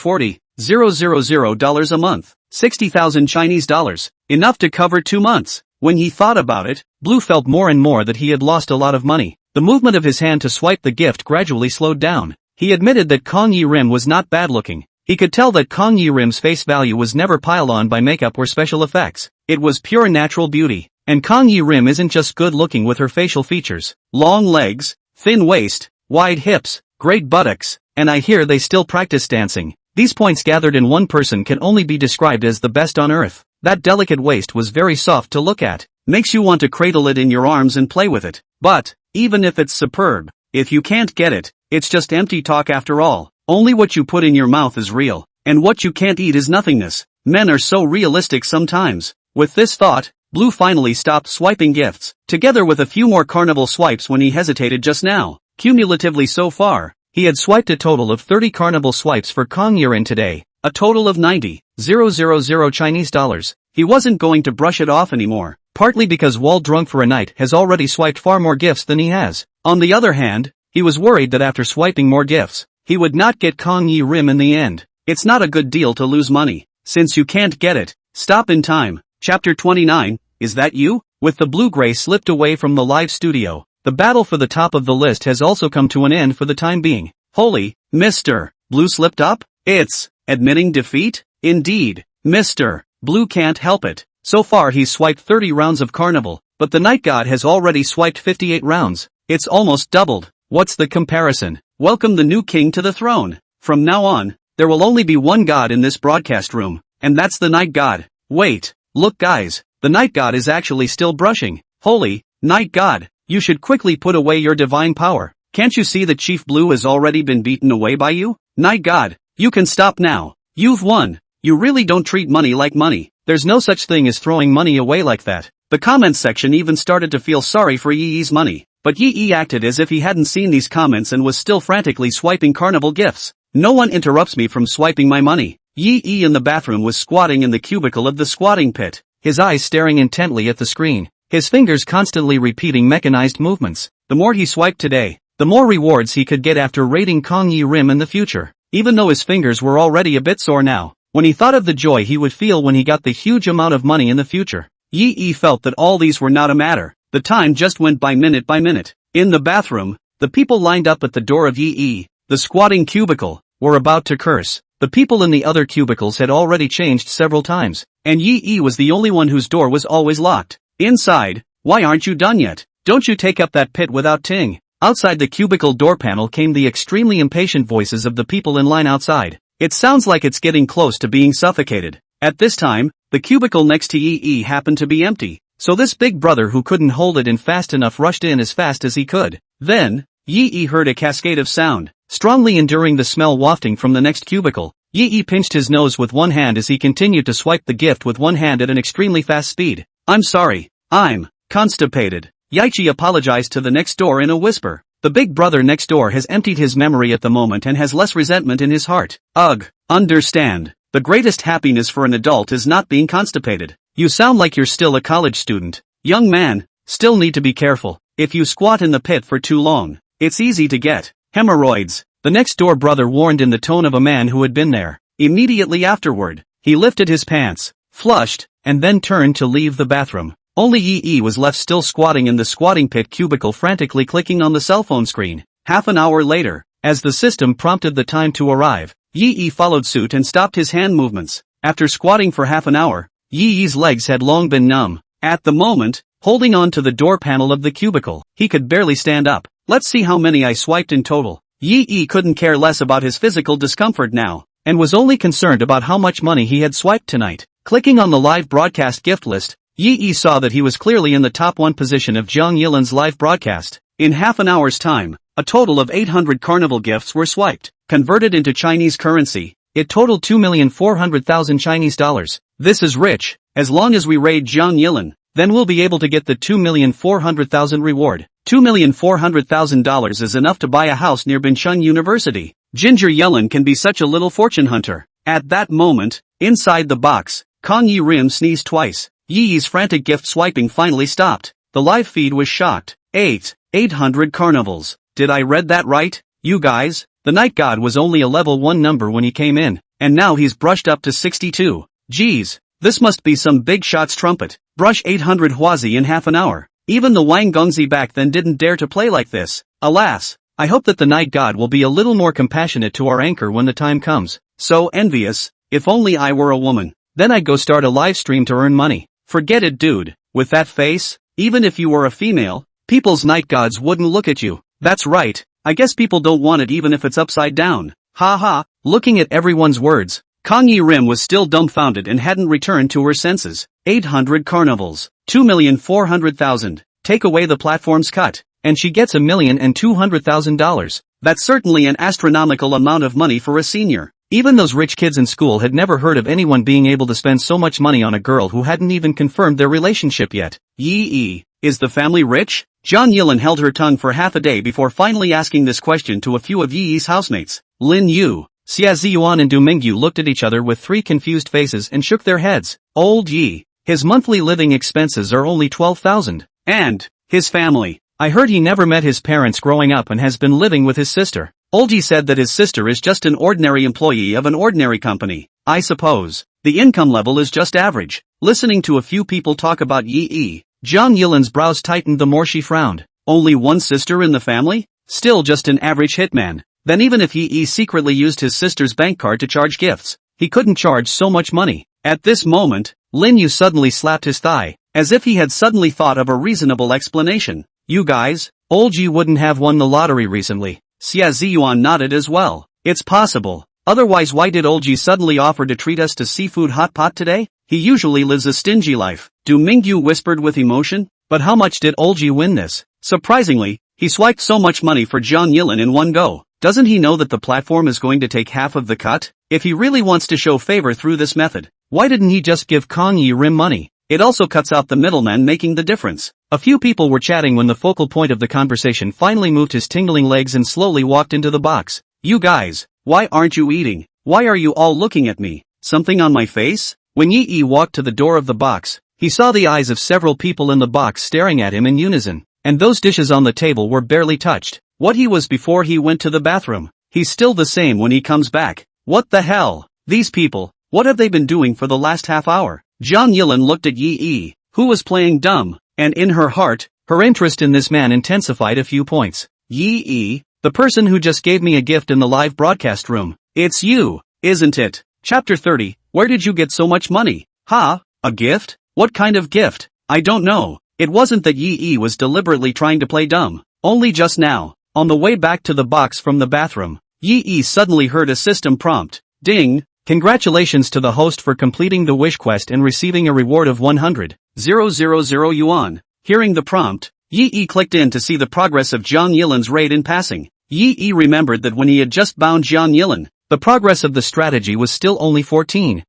$40,000 a month. 60,000 Chinese dollars. Enough to cover 2 months. When he thought about it, Blue felt more and more that he had lost a lot of money. The movement of his hand to swipe the gift gradually slowed down. He admitted that Kang Yi-rim was not bad looking. He could tell that Kang Yi-rim's face value was never piled on by makeup or special effects. It was pure natural beauty. And Kang Yi-rim isn't just good looking with her facial features. Long legs, thin waist, wide hips, great buttocks, and I hear they still practice dancing. These points gathered in one person can only be described as the best on earth. That delicate waist was very soft to look at. Makes you want to cradle it in your arms and play with it. But, even if it's superb, if you can't get it, it's just empty talk after all. Only what you put in your mouth is real, and what you can't eat is nothingness. Men are so realistic sometimes. With this thought, Blue finally stopped swiping gifts, together with a few more carnival swipes when he hesitated just now. Cumulatively so far, he had swiped a total of 30 carnival swipes for Kang Yi-rim today, a total of 90,000 Chinese dollars. He wasn't going to brush it off anymore, partly because Wall drunk for a night has already swiped far more gifts than he has. On the other hand, He was worried that after swiping more gifts, he would not get Kong Yi Rim in the end. It's not a good deal to lose money. Since you can't get it, stop in time. Chapter 29, is that you? With the blue-gray slipped away from the live studio, the battle for the top of the list has also come to an end for the time being. Holy, Mr. Blue slipped up? It's admitting defeat? Indeed, Mr. Blue can't help it. So far he's swiped 30 rounds of Carnival, but the Night God has already swiped 58 rounds. It's almost doubled. What's the comparison? Welcome the new king to the throne. From now on, there will only be one god in this broadcast room, and that's the Night God. Wait, look guys, the Night God is actually still brushing. Holy, Night God, you should quickly put away your divine power. Can't you see that Chief Blue has already been beaten away by you? Night God, you can stop now. You've won. You really don't treat money like money. There's no such thing as throwing money away like that. The comments section even started to feel sorry for Yi Yi's money, but Yi Yi acted as if he hadn't seen these comments and was still frantically swiping Carnival gifts. No one interrupts me from swiping my money. Yi Yi in the bathroom was squatting in the cubicle of the squatting pit, his eyes staring intently at the screen, his fingers constantly repeating mechanized movements. The more he swiped today, the more rewards he could get after raiding Kong Yi Rim in the future, even though his fingers were already a bit sore now. When he thought of the joy he would feel when he got the huge amount of money in the future, Yi Yi felt that all these were not a matter. The time just went by minute by minute. In the bathroom, the people lined up at the door of Yi Yi, the squatting cubicle, were about to curse. The people in the other cubicles had already changed several times, and Yi Yi was the only one whose door was always locked. Inside, why aren't you done yet? Don't you take up that pit without ting? Outside the cubicle door panel came the extremely impatient voices of the people in line outside. It sounds like it's getting close to being suffocated. At this time, the cubicle next to Yi Yi happened to be empty, so this big brother who couldn't hold it in fast enough rushed in as fast as he could. Then, Yi Yi heard a cascade of sound, strongly enduring the smell wafting from the next cubicle. Yi Yi pinched his nose with one hand as he continued to swipe the gift with one hand at an extremely fast speed. I'm sorry, I'm constipated. Yaichi apologized to the next door in a whisper. The big brother next door has emptied his memory at the moment and has less resentment in his heart. Ugh, understand. The greatest happiness for an adult is not being constipated. You sound like you're still a college student. Young man, still need to be careful. If you squat in the pit for too long, it's easy to get hemorrhoids. The next door brother warned in the tone of a man who had been there. Immediately afterward, he lifted his pants, flushed, and then turned to leave the bathroom. Only Yi Yi was left still squatting in the squatting pit cubicle frantically clicking on the cell phone screen. Half an hour later, as the system prompted the time to arrive, Yi Yi followed suit and stopped his hand movements. After squatting for half an hour, Yi Yi's legs had long been numb. At the moment, holding on to the door panel of the cubicle, he could barely stand up. Let's see how many I swiped in total. Yi Yi couldn't care less about his physical discomfort now, and was only concerned about how much money he had swiped tonight. Clicking on the live broadcast gift list, Yi Yi saw that he was clearly in the top 1 position of Jiang Yilan's live broadcast. In half an hour's time, a total of 800 Carnival gifts were swiped. Converted into Chinese currency, it totaled 2,400,000 Chinese dollars. This is rich. As long as we raid Jiang Yilan, then we'll be able to get the 2,400,000 reward. $2,400,000 is enough to buy a house near Bincheng University. Ginger Yellen can be such a little fortune hunter. At that moment, inside the box, Kong Yi Rim sneezed twice. Yi Yi's frantic gift swiping finally stopped. The live feed was shocked. 800 carnivals. Did I read that right? You guys? The Night God was only a level 1 number when he came in, and now he's brushed up to 62. Geez, this must be some big shot's trumpet. Brush 800 Huazi in half an hour. Even the Wang Gongzi back then didn't dare to play like this. Alas, I hope that the Night God will be a little more compassionate to our anchor when the time comes. So envious. If only I were a woman. Then I'd go start a live stream to earn money. Forget it, dude. With that face, even if you were a female, people's Night Gods wouldn't look at you. That's right. I guess people don't want it even if it's upside down. Ha ha. Looking at everyone's words, Kong Yi Rim was still dumbfounded and hadn't returned to her senses. 800 carnivals. 2,400,000. Take away the platform's cut, and she gets $1,200,000. That's certainly an astronomical amount of money for a senior. Even those rich kids in school had never heard of anyone being able to spend so much money on a girl who hadn't even confirmed their relationship yet. Yi Yi, is the family rich? Jiang Yilan held her tongue for half a day before finally asking this question to a few of Yi Yi's housemates. Lin Yu, Xia Ziyuan and Du Mingyu looked at each other with 3 confused faces and shook their heads. Old Yi, his monthly living expenses are only 12,000. And his family, I heard he never met his parents growing up and has been living with his sister. Olji said that his sister is just an ordinary employee of an ordinary company. I suppose the income level is just average. Listening to a few people talk about Yi, Jang Yilin's brows tightened the more she frowned. Only one sister in the family? Still just an average hitman. Then even if Yi secretly used his sister's bank card to charge gifts, he couldn't charge so much money. At this moment, Lin Yu suddenly slapped his thigh, as if he had suddenly thought of a reasonable explanation. You guys, Olji wouldn't have won the lottery recently. Xia Ziyuan nodded as well. It's possible. Otherwise why did Olji suddenly offer to treat us to seafood hot pot today? He usually lives a stingy life. Du Mingyu whispered with emotion. But how much did Olji win this? Surprisingly, he swiped so much money for Zhang Yilin in one go. Doesn't he know that the platform is going to take half of the cut? If he really wants to show favor through this method, why didn't he just give Kong Yi Rim money? It also cuts out the middleman making the difference. A few people were chatting when the focal point of the conversation finally moved his tingling legs and slowly walked into the box. You guys, why aren't you eating? Why are you all looking at me? Something on my face? When Yi walked to the door of the box, he saw the eyes of several people in the box staring at him in unison, and those dishes on the table were barely touched. What he was before he went to the bathroom, he's still the same when he comes back. What the hell? These people, what have they been doing for the last half hour? Zhang Yilin looked at Yi, who was playing dumb, and in her heart, her interest in this man intensified a few points. Yi, the person who just gave me a gift in the live broadcast room. It's you, isn't it? Chapter 30, where did you get so much money? Ha, a gift? What kind of gift? I don't know. It wasn't that Yi was deliberately trying to play dumb. Only just now, on the way back to the box from the bathroom, Yi suddenly heard a system prompt. Ding! Congratulations to the host for completing the wish quest and receiving a reward of 100,000 yuan. Hearing the prompt, Yi clicked in to see the progress of Zhang Yilin's raid in passing. Yi remembered that when he had just bound Zhang Yilin, the progress of the strategy was still only 30%,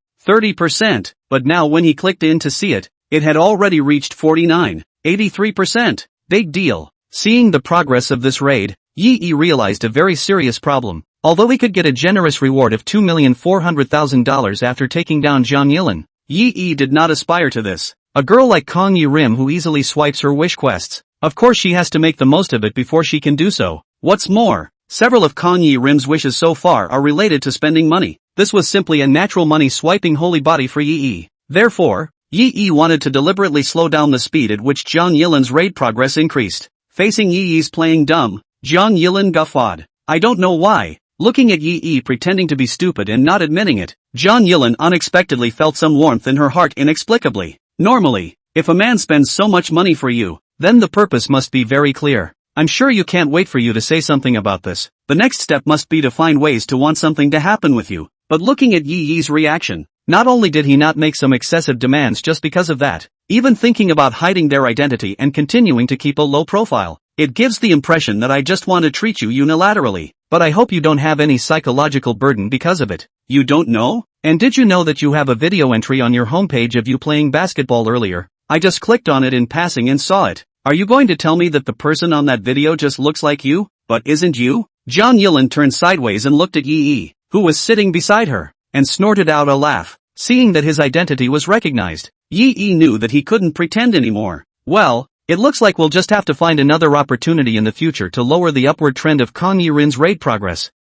but now when he clicked in to see it, it had already reached 83%. Big deal. Seeing the progress of this raid, Yi realized a very serious problem. Although he could get a generous reward of $2,400,000 after taking down Zhang Yilin, Yi did not aspire to this. A girl like Kong Yi Rim who easily swipes her wish quests, of course she has to make the most of it before she can do so. What's more, several of Kong Yi Rim's wishes so far are related to spending money. This was simply a natural money swiping holy body for Yi. Therefore, Yi wanted to deliberately slow down the speed at which Zhang Yilin's raid progress increased. Facing Yi's playing dumb, Zhang Yilin guffawed. I don't know why. Looking at Yi pretending to be stupid and not admitting it, Zhang Yilin unexpectedly felt some warmth in her heart inexplicably. Normally, if a man spends so much money for you, then the purpose must be very clear. I'm sure you can't wait for you to say something about this. The next step must be to find ways to want something to happen with you. But looking at Yi's reaction, not only did he not make some excessive demands just because of that, even thinking about hiding their identity and continuing to keep a low profile, it gives the impression that I just want to treat you unilaterally. But I hope you don't have any psychological burden because of it. You don't know? And did you know that you have a video entry on your homepage of you playing basketball earlier? I just clicked on it in passing and saw it. Are you going to tell me that the person on that video just looks like you, but isn't you? Zhang Yilin turned sideways and looked at Yi, who was sitting beside her, and snorted out a laugh. Seeing that his identity was recognized, Yi knew that he couldn't pretend anymore. Well, it looks like we'll just have to find another opportunity in the future to lower the upward trend of Kong Yi Rin's raid progress.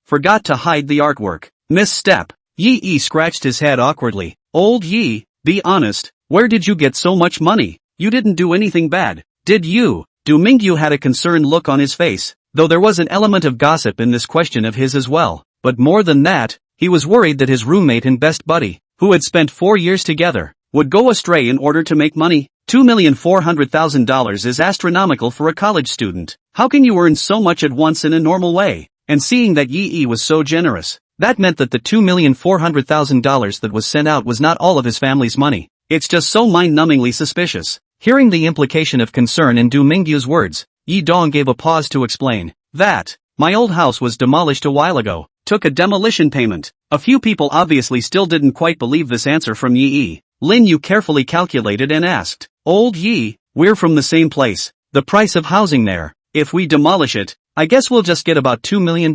Forgot to hide the artwork. Misstep. Yi scratched his head awkwardly. Old Yi, be honest, where did you get so much money? You didn't do anything bad, did you? Du Mingyu had a concerned look on his face, though there was an element of gossip in this question of his as well. But more than that, he was worried that his roommate and best buddy, who had spent 4 years together, would go astray in order to make money. $2,400,000 is astronomical for a college student. How can you earn so much at once in a normal way? And seeing that Yi was so generous, that meant that the $2,400,000 that was sent out was not all of his family's money. It's just so mind-numbingly suspicious. Hearing the implication of concern in Du Mingyu's words, Yi Dong gave a pause to explain. That, my old house was demolished a while ago, took a demolition payment. A few people obviously still didn't quite believe this answer from Yi. Lin Yu carefully calculated and asked, Old Yi, we're from the same place. The price of housing there, if we demolish it, I guess we'll just get about $2 million.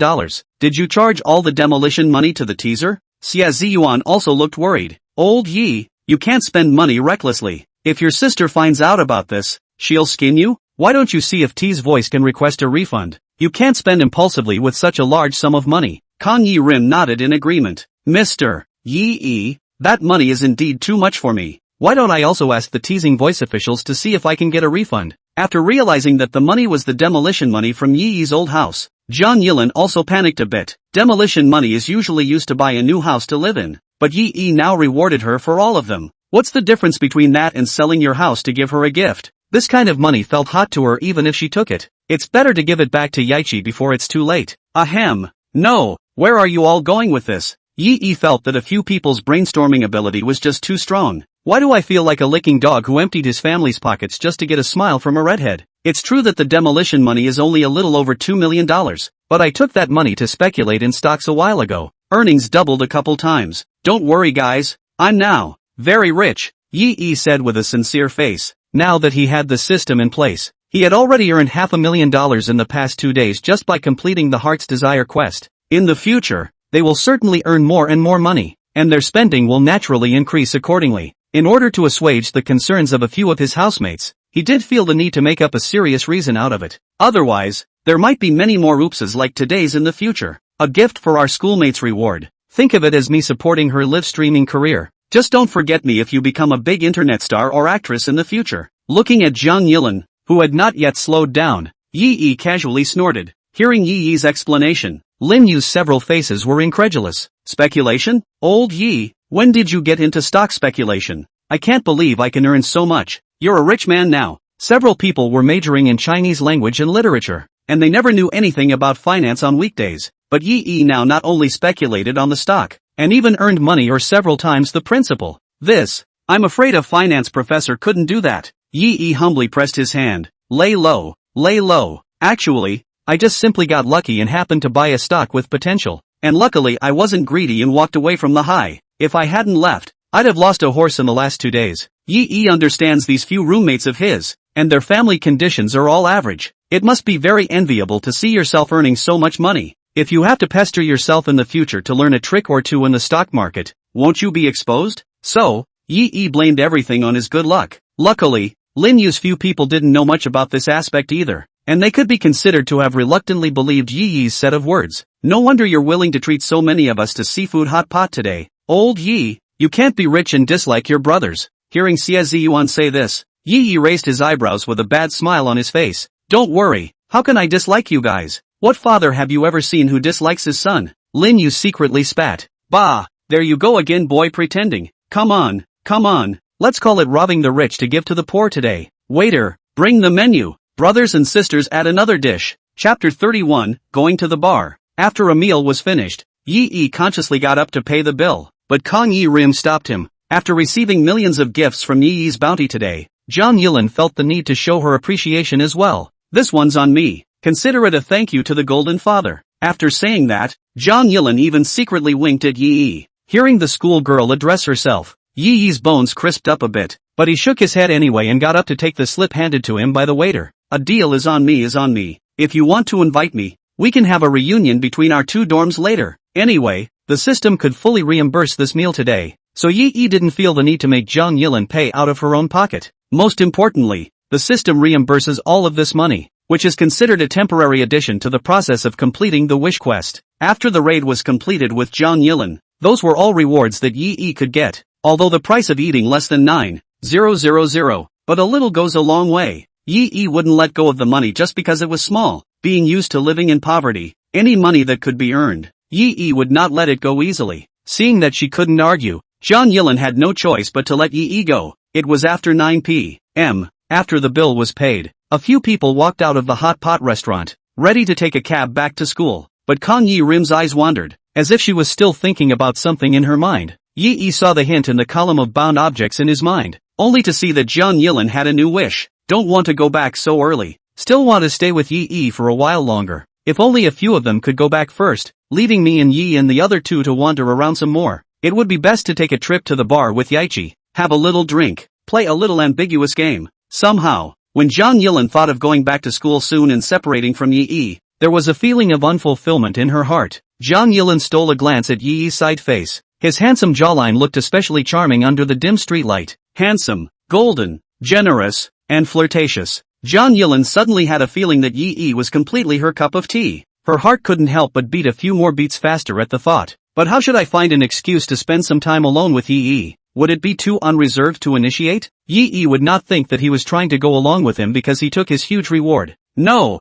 Did you charge all the demolition money to the teaser? Xia Ziyuan also looked worried. Old Yi, you can't spend money recklessly. If your sister finds out about this, she'll skin you? Why don't you see if T's voice can request a refund? You can't spend impulsively with such a large sum of money. Kang Yi-rim nodded in agreement. Mr. Yi, that money is indeed too much for me. Why don't I also ask the teasing voice officials to see if I can get a refund? After realizing that the money was the demolition money from Yi's old house, Zhang Yilin also panicked a bit. Demolition money is usually used to buy a new house to live in, but Yi now rewarded her for all of them. What's the difference between that and selling your house to give her a gift? This kind of money felt hot to her even if she took it. It's better to give it back to Yichi before it's too late. Ahem. No, where are you all going with this? Yi felt that a few people's brainstorming ability was just too strong. Why do I feel like a licking dog who emptied his family's pockets just to get a smile from a redhead? It's true that the demolition money is only a little over $2 million, but I took that money to speculate in stocks a while ago. Earnings doubled a couple times. Don't worry guys, I'm now very rich, Yi said with a sincere face. Now that he had the system in place, he had already earned $500,000 in the past 2 days just by completing the Heart's Desire quest. In the future, they will certainly earn more and more money, and their spending will naturally increase accordingly. In order to assuage the concerns of a few of his housemates, he did feel the need to make up a serious reason out of it. Otherwise, there might be many more oopses like today's in the future. A gift for our schoolmates reward. Think of it as me supporting her live streaming career. Just don't forget me if you become a big internet star or actress in the future. Looking at Zhang Yilin, who had not yet slowed down, Yi casually snorted. Hearing Yi's explanation, Lin Yu's several faces were incredulous. Speculation? Old Yi, when did you get into stock speculation? I can't believe I can earn so much. You're a rich man now. Several people were majoring in Chinese language and literature, and they never knew anything about finance on weekdays. But Yi now not only speculated on the stock, and even earned money or several times the principal. I'm afraid a finance professor couldn't do that. Yi humbly pressed his hand. Lay low. Actually, I just simply got lucky and happened to buy a stock with potential. And luckily I wasn't greedy and walked away from the high. If I hadn't left, I'd have lost a horse in the last 2 days. Yi understands these few roommates of his, and their family conditions are all average. It must be very enviable to see yourself earning so much money. If you have to pester yourself in the future to learn a trick or two in the stock market, won't you be exposed? So, Yi blamed everything on his good luck. Luckily, Lin Yu's few people didn't know much about this aspect either, and they could be considered to have reluctantly believed Yi's set of words. No wonder you're willing to treat so many of us to seafood hot pot today. Old Yi, you can't be rich and dislike your brothers. Hearing Xie Ziyuan say this, Yi raised his eyebrows with a bad smile on his face. Don't worry, how can I dislike you guys? What father have you ever seen who dislikes his son? Lin Yu secretly spat. Bah, there you go again boy pretending. Come on, let's call it robbing the rich to give to the poor today. Waiter, bring the menu. Brothers and sisters add another dish. Chapter 31, Going to the Bar. After a meal was finished, Yi consciously got up to pay the bill, but Kang Yi-rim stopped him. After receiving millions of gifts from Yi's bounty today, Zhang Yilin felt the need to show her appreciation as well. This one's on me. Consider it a thank you to the Golden Father. After saying that, Zhang Yilin even secretly winked at Yi. Hearing the schoolgirl address herself, Yi's bones crisped up a bit, but he shook his head anyway and got up to take the slip handed to him by the waiter. A deal is on me. If you want to invite me, we can have a reunion between our 2 dorms later. Anyway, the system could fully reimburse this meal today, so Yi didn't feel the need to make Zhang Yilin pay out of her own pocket. Most importantly, the system reimburses all of this money, which is considered a temporary addition to the process of completing the wish quest. After the raid was completed with Zhang Yilin, those were all rewards that Yi could get, although the price of eating less than 9,000, but a little goes a long way. Yi wouldn't let go of the money just because it was small. Being used to living in poverty, any money that could be earned, Yi would not let it go easily. Seeing that she couldn't argue, Zhang Yilin had no choice but to let Yi go. It was after 9 p.m. After the bill was paid, a few people walked out of the hot pot restaurant, ready to take a cab back to school, but Kang Yi-rim's eyes wandered, as if she was still thinking about something in her mind. Yi saw the hint in the column of bound objects in his mind, only to see that Zhang Yilin had a new wish. Don't want to go back so early. Still want to stay with Yi for a while longer. If only a few of them could go back first, leaving me and Yi and the other 2 to wander around some more. It would be best to take a trip to the bar with Yichi, have a little drink, play a little ambiguous game. Somehow, when Zhang Yilin thought of going back to school soon and separating from Yi, there was a feeling of unfulfillment in her heart. Zhang Yilin stole a glance at Yi's side face. His handsome jawline looked especially charming under the dim streetlight. Handsome, golden, generous, and flirtatious. John Yilin suddenly had a feeling that Yi was completely her cup of tea. Her heart couldn't help but beat a few more beats faster at the thought. But how should I find an excuse to spend some time alone with Yi? Would it be too unreserved to initiate? Yi would not think that he was trying to go along with him because he took his huge reward. No.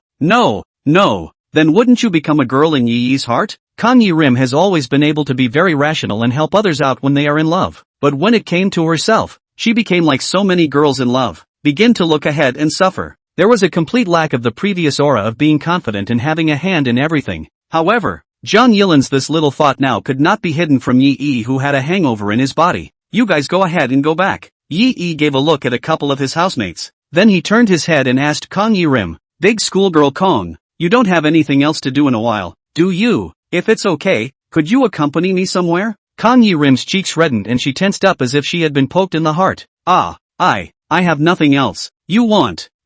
Then wouldn't you become a girl in Yi's heart? Kang Yi-rim has always been able to be very rational and help others out when they are in love. But when it came to herself, she became like so many girls in love. Begin to look ahead and suffer. There was a complete lack of the previous aura of being confident and having a hand in everything. However, John Yilin's this little thought now could not be hidden from Yi who had a hangover in his body. You guys go ahead and go back. Yi gave a look at a couple of his housemates. Then he turned his head and asked Kang Yi-rim, Big schoolgirl Kong, you don't have anything else to do in a while, do you? If it's okay, could you accompany me somewhere? Kang Yi-rim's cheeks reddened and she tensed up as if she had been poked in the heart. I have nothing else.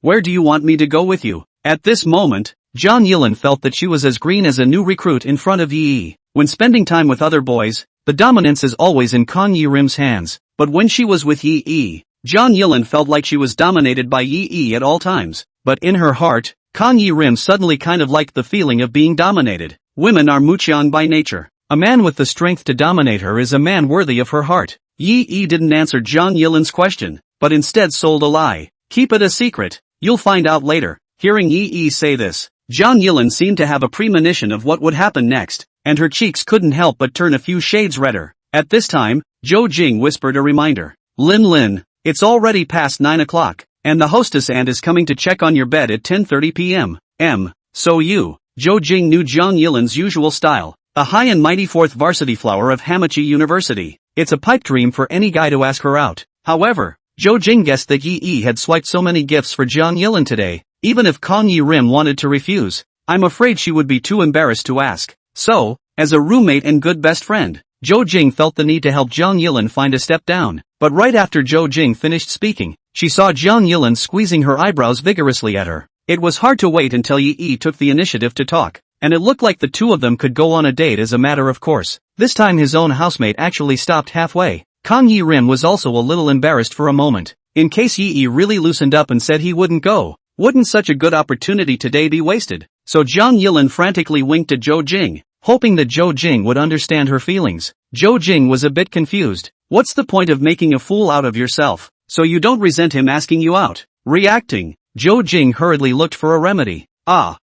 Where do you want me to go with you? At this moment, John Yilin felt that she was as green as a new recruit in front of Yi. When spending time with other boys, the dominance is always in Kang Yi-rim's hands, but when she was with Yi, John Yilin felt like she was dominated by Yi at all times. But in her heart, Kang Yi-rim suddenly kind of liked the feeling of being dominated. Women are muqian by nature. A man with the strength to dominate her is a man worthy of her heart. Yi didn't answer John Yilin's question, but instead sold a lie. Keep it a secret, you'll find out later. Hearing Yi say this, John Yilin seemed to have a premonition of what would happen next, and her cheeks couldn't help but turn a few shades redder. At this time, Zhou Jing whispered a reminder. Lin, it's already past 9 o'clock, and the hostess aunt is coming to check on your bed at 10:30 p.m. So Zhou Jing knew John Yilin's usual style, a high and mighty fourth varsity flower of Hamachi University. It's a pipe dream for any guy to ask her out. However, Zhou Jing guessed that Yi had swiped so many gifts for John Yilin today, even if Kang Yi-rim wanted to refuse, I'm afraid she would be too embarrassed to ask. So, as a roommate and good best friend, Zhou Jing felt the need to help John Yilin find a step down. But right after Zhou Jing finished speaking, she saw John Yilin squeezing her eyebrows vigorously at her. It was hard to wait until Yi took the initiative to talk, and it looked like the two of them could go on a date as a matter of course. This time his own housemate actually stopped halfway. Kang Yi-rim was also a little embarrassed for a moment. In case Yi really loosened up and said he wouldn't go, wouldn't such a good opportunity today be wasted? So John Yilin frantically winked at Zhou Jing, hoping that Zhou Jing would understand her feelings. Zhou Jing was a bit confused. What's the point of making a fool out of yourself, so you don't resent him asking you out? Reacting, Zhou Jing hurriedly looked for a remedy. I'll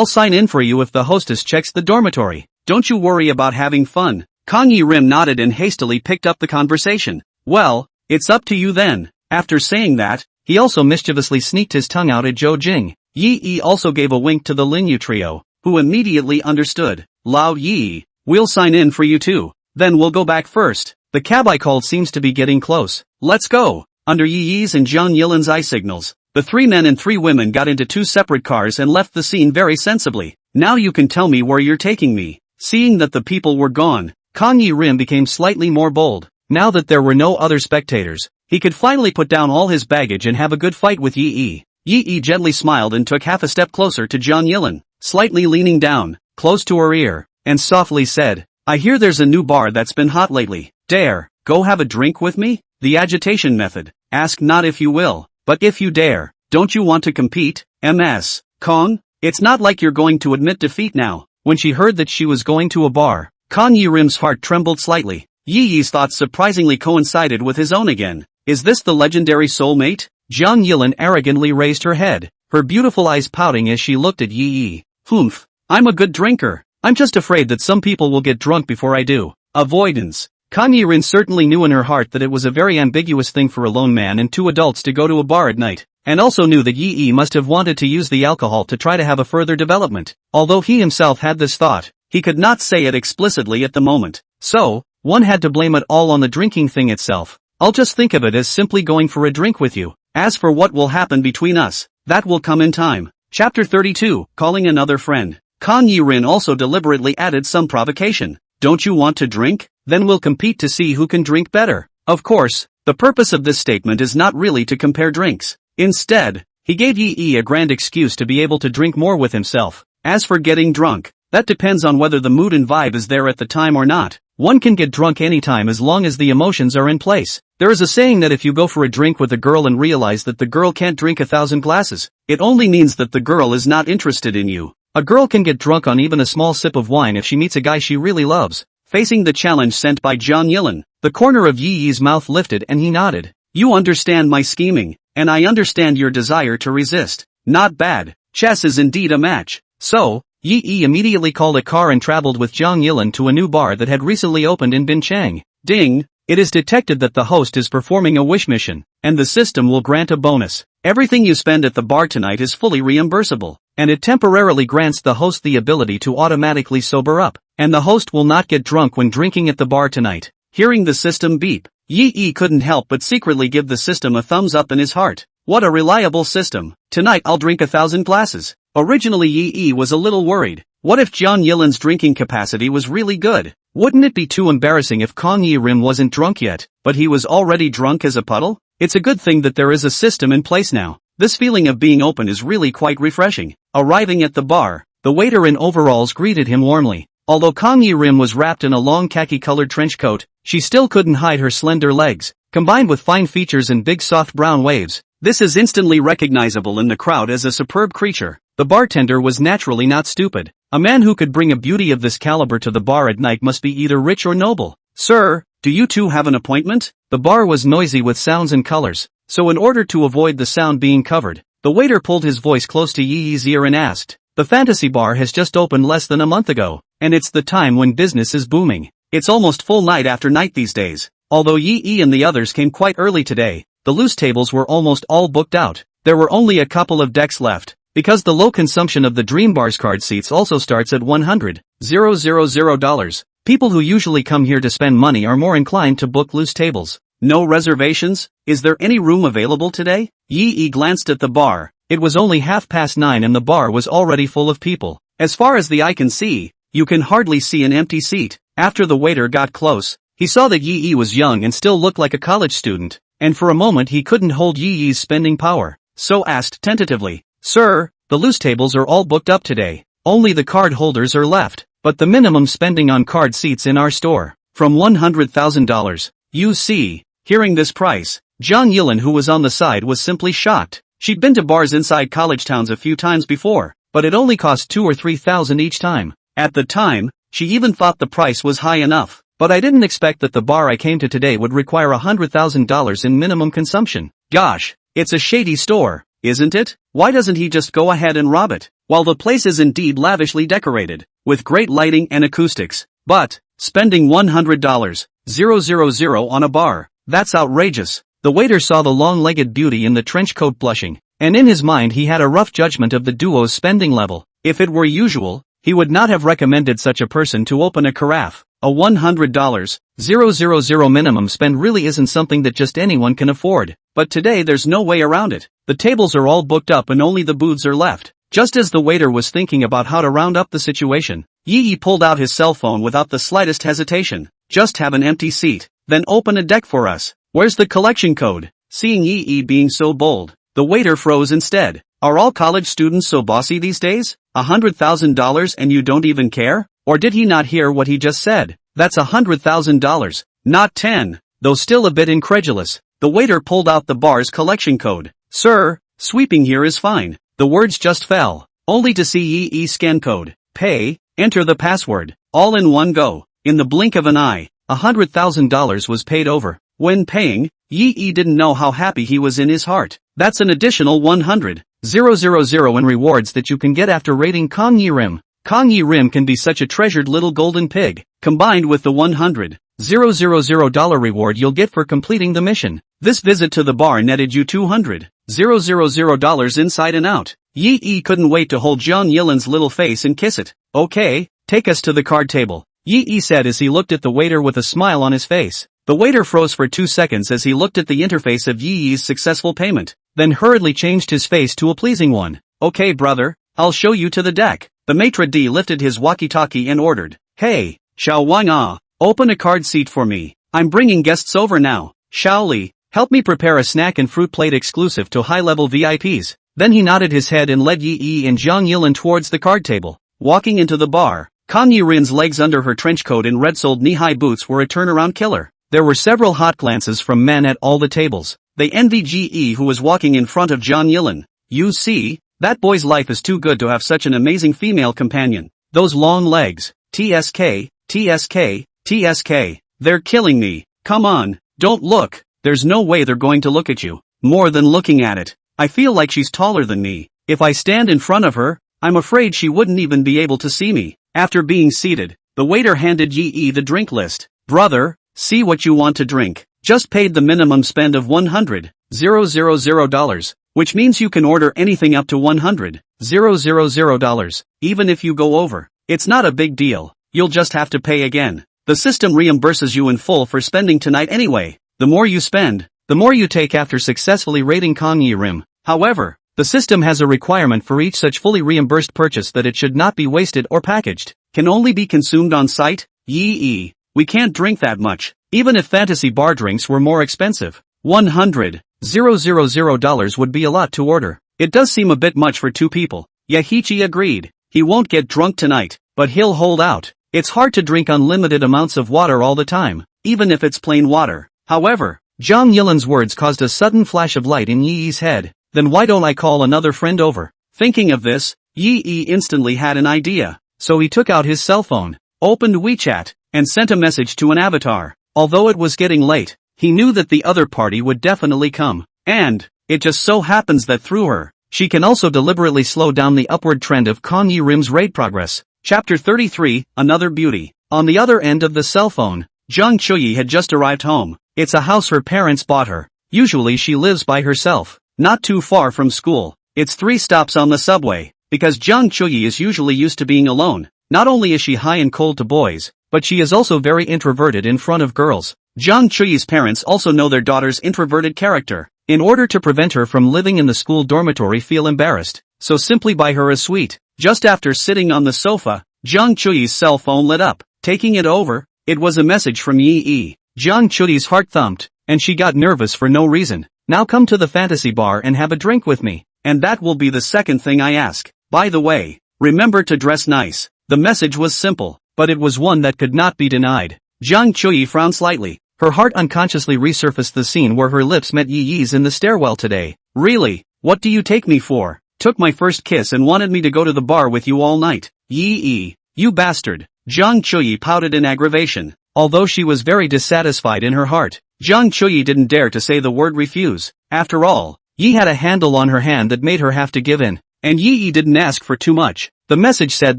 sign in for you if the hostess checks the dormitory. Don't you worry about having fun. Kang Yi-rim nodded and hastily picked up the conversation. Well, it's up to you then. After saying that, he also mischievously sneaked his tongue out at Zhou Jing. Yi also gave a wink to the Linyu trio, who immediately understood. Lao Yi, we'll sign in for you too. Then we'll go back first. The cab I called seems to be getting close. Let's go. Under Yi's and John Yilin's eye signals, the 3 men and 3 women got into 2 separate cars and left the scene very sensibly. Now you can tell me where you're taking me. Seeing that the people were gone, Kang Yi-rim became slightly more bold. Now that there were no other spectators, he could finally put down all his baggage and have a good fight with Yi. Yi gently smiled and took half a step closer to John Yilin, slightly leaning down, close to her ear, and softly said, I hear there's a new bar that's been hot lately. Dare, go have a drink with me? The agitation method. Ask not if you will, but if you dare. Don't you want to compete? Ms. Kong? It's not like you're going to admit defeat now. When she heard that she was going to a bar, Kang Yi-rim's heart trembled slightly. Yi's thoughts surprisingly coincided with his own again. Is this the legendary soulmate? John Yilin arrogantly raised her head, her beautiful eyes pouting as she looked at Yi. Humph. I'm a good drinker. I'm just afraid that some people will get drunk before I do. Avoidance. Kang Yi-rin certainly knew in her heart that it was a very ambiguous thing for a lone man and 2 adults to go to a bar at night, and also knew that Yi must have wanted to use the alcohol to try to have a further development. Although he himself had this thought, he could not say it explicitly at the moment. So, one had to blame it all on the drinking thing itself. I'll just think of it as simply going for a drink with you. As for what will happen between us, that will come in time. Chapter 32, Calling Another Friend. Kang Yi-rin also deliberately added some provocation. Don't you want to drink? Then we'll compete to see who can drink better. Of course, the purpose of this statement is not really to compare drinks. Instead, he gave Yi a grand excuse to be able to drink more with himself. As for getting drunk, that depends on whether the mood and vibe is there at the time or not. One can get drunk anytime as long as the emotions are in place. There is a saying that if you go for a drink with a girl and realize that the girl can't drink 1,000 glasses, it only means that the girl is not interested in you. A girl can get drunk on even a small sip of wine if she meets a guy she really loves. Facing the challenge sent by John Yilin, the corner of Yi Yi's mouth lifted and he nodded. You understand my scheming, and I understand your desire to resist. Not bad. Chess is indeed a match. So, Yi Yi immediately called a car and traveled with John Yilin to a new bar that had recently opened in Binchang. Ding! It is detected that the host is performing a wish mission, and the system will grant a bonus. Everything you spend at the bar tonight is fully reimbursable, and it temporarily grants the host the ability to automatically sober up, and the host will not get drunk when drinking at the bar tonight. Hearing the system beep, Yi Yi couldn't help but secretly give the system a thumbs up in his heart. What a reliable system. Tonight I'll drink 1,000 glasses. Originally Yi Yi was a little worried. What if John Yilin's drinking capacity was really good? Wouldn't it be too embarrassing if Kong Yi Rim wasn't drunk yet, but he was already drunk as a puddle? It's a good thing that there is a system in place now. This feeling of being open is really quite refreshing. Arriving at the bar, the waiter in overalls greeted him warmly. Although Kong Yi Rim was wrapped in a long khaki-colored trench coat, she still couldn't hide her slender legs, combined with fine features and big soft brown waves. This is instantly recognizable in the crowd as a superb creature. The bartender was naturally not stupid. A man who could bring a beauty of this caliber to the bar at night must be either rich or noble. Sir, do you two have an appointment? The bar was noisy with sounds and colors, so in order to avoid the sound being covered, the waiter pulled his voice close to Yi Yi's ear and asked. The fantasy bar has just opened less than a month ago, and it's the time when business is booming. It's almost full night after night these days. Although Yi Yi and the others came quite early today, the loose tables were almost all booked out. There were only a couple of decks left, because the low consumption of the Dream Bar's card seats also starts at $100,000. People who usually come here to spend money are more inclined to book loose tables. No reservations? Is there any room available today? Yi Yi glanced at the bar. It was only 9:30 and the bar was already full of people. As far as the eye can see, you can hardly see an empty seat. After the waiter got close, he saw that Yi Yi was young and still looked like a college student, and for a moment he couldn't hold Yi Yi's spending power, so asked tentatively, Sir, the loose tables are all booked up today. Only the card holders are left, but the minimum spending on card seats in our store, from $100,000. You see. Hearing this price, John Yilin, who was on the side, was simply shocked. She'd been to bars inside college towns a few times before, but it only cost $2,000 or $3,000 each time. At the time, she even thought the price was high enough, but I didn't expect that the bar I came to today would require $100,000 in minimum consumption. Gosh, it's a shady store, isn't it? Why doesn't he just go ahead and rob it? While the place is indeed lavishly decorated, with great lighting and acoustics, but spending $100,000 on a bar, that's outrageous. The waiter saw the long-legged beauty in the trench coat blushing, and in his mind he had a rough judgment of the duo's spending level. If it were usual, he would not have recommended such a person to open a carafe. A $100,000 minimum spend really isn't something that just anyone can afford, but today there's no way around it. The tables are all booked up and only the booths are left. Just as the waiter was thinking about how to round up the situation, Yi Yi pulled out his cell phone without the slightest hesitation. Just have an empty seat, then open a deck for us. Where's the collection code? Seeing Yi Yi being so bold, the waiter froze instead. Are all college students so bossy these days? $100,000 and you don't even care? Or did he not hear what he just said? That's $100,000, not 10. Though still a bit incredulous, the waiter pulled out the bar's collection code. Sir, sweeping here is fine. The words just fell, only to see Yi Yi scan code, pay, enter the password, all in one go. In the blink of an eye, $100,000 was paid over. When paying, Yi Yi didn't know how happy he was in his heart. That's an additional $100,000 in rewards that you can get after raiding Kong Yi Rim. Kong Yi Rim can be such a treasured little golden pig, combined with the $100,000 reward you'll get for completing the mission. This visit to the bar netted you $200,000 inside and out. Yi Yi couldn't wait to hold John Yilin's little face and kiss it. Okay, take us to the card table, Yi Yi said as he looked at the waiter with a smile on his face. The waiter froze for 2 seconds as he looked at the interface of Yi Yi's successful payment, then hurriedly changed his face to a pleasing one. Okay brother, I'll show you to the deck. The maitre d' lifted his walkie-talkie and ordered, Hey, Xiao Wang, open a card seat for me. I'm bringing guests over now. Xiao Li, help me prepare a snack and fruit plate exclusive to high-level VIPs. Then he nodded his head and led Yi Yi and Zhang Yilin towards the card table. Walking into the bar, Kang Yi-rin's legs under her trench coat and red-soled knee-high boots were a turnaround killer. There were several hot glances from men at all the tables. They envied Ji, who was walking in front of Jang Yilin. You see, that boy's life is too good to have such an amazing female companion. Those long legs. TSK, TSK, TSK. They're killing me. Come on, don't look. There's no way they're going to look at you. More than looking at it. I feel like she's taller than me. If I stand in front of her, I'm afraid she wouldn't even be able to see me. After being seated, the waiter handed Yi the drink list. Brother, see what you want to drink. Just paid the minimum spend of $100,000, which means you can order anything up to $100,000, even if you go over. It's not a big deal, you'll just have to pay again. The system reimburses you in full for spending tonight anyway. The more you spend, the more you take after successfully raiding Kang Yi-rim. However, the system has a requirement for each such fully reimbursed purchase that it should not be wasted or packaged. Can only be consumed on site. We can't drink that much, even if fantasy bar drinks were more expensive. $100,000 would be a lot to order. It does seem a bit much for two people. Yahichi agreed. He won't get drunk tonight, but he'll hold out. It's hard to drink unlimited amounts of water all the time, even if it's plain water. However, Jang Yilin's words caused a sudden flash of light in Yi's head. Then why don't I call another friend over? Thinking of this, Yi instantly had an idea. So he took out his cell phone, opened WeChat, and sent a message to an avatar. Although it was getting late, he knew that the other party would definitely come. And it just so happens that through her, she can also deliberately slow down the upward trend of Kang Yi-rim's raid progress. Chapter 33, Another Beauty. On the other end of the cell phone, Zhang Chuyi had just arrived home. It's a house her parents bought her. Usually she lives by herself, not too far from school. It's 3 stops on the subway, because Zhang Chuyi is usually used to being alone. Not only is she high and cold to boys, but she is also very introverted in front of girls. Zhang Chuyi's parents also know their daughter's introverted character. In order to prevent her from living in the school dormitory feel embarrassed, so simply buy her a suite. Just after sitting on the sofa, Zhang Chuyi's cell phone lit up. Taking it over, it was a message from Yi. Zhang Chuyi's heart thumped, and she got nervous for no reason. Now come to the fantasy bar and have a drink with me, and that will be the second thing I ask. By the way, remember to dress nice. The message was simple, but it was one that could not be denied. Zhang Chuyi frowned slightly. Her heart unconsciously resurfaced the scene where her lips met Yi's in the stairwell today. Really? What do you take me for? Took my first kiss and wanted me to go to the bar with you all night. Yi, you bastard. Zhang Chuyi pouted in aggravation. Although she was very dissatisfied in her heart, Zhang Chuyi didn't dare to say the word refuse. After all, Yi had a handle on her hand that made her have to give in. And Yi didn't ask for too much. The message said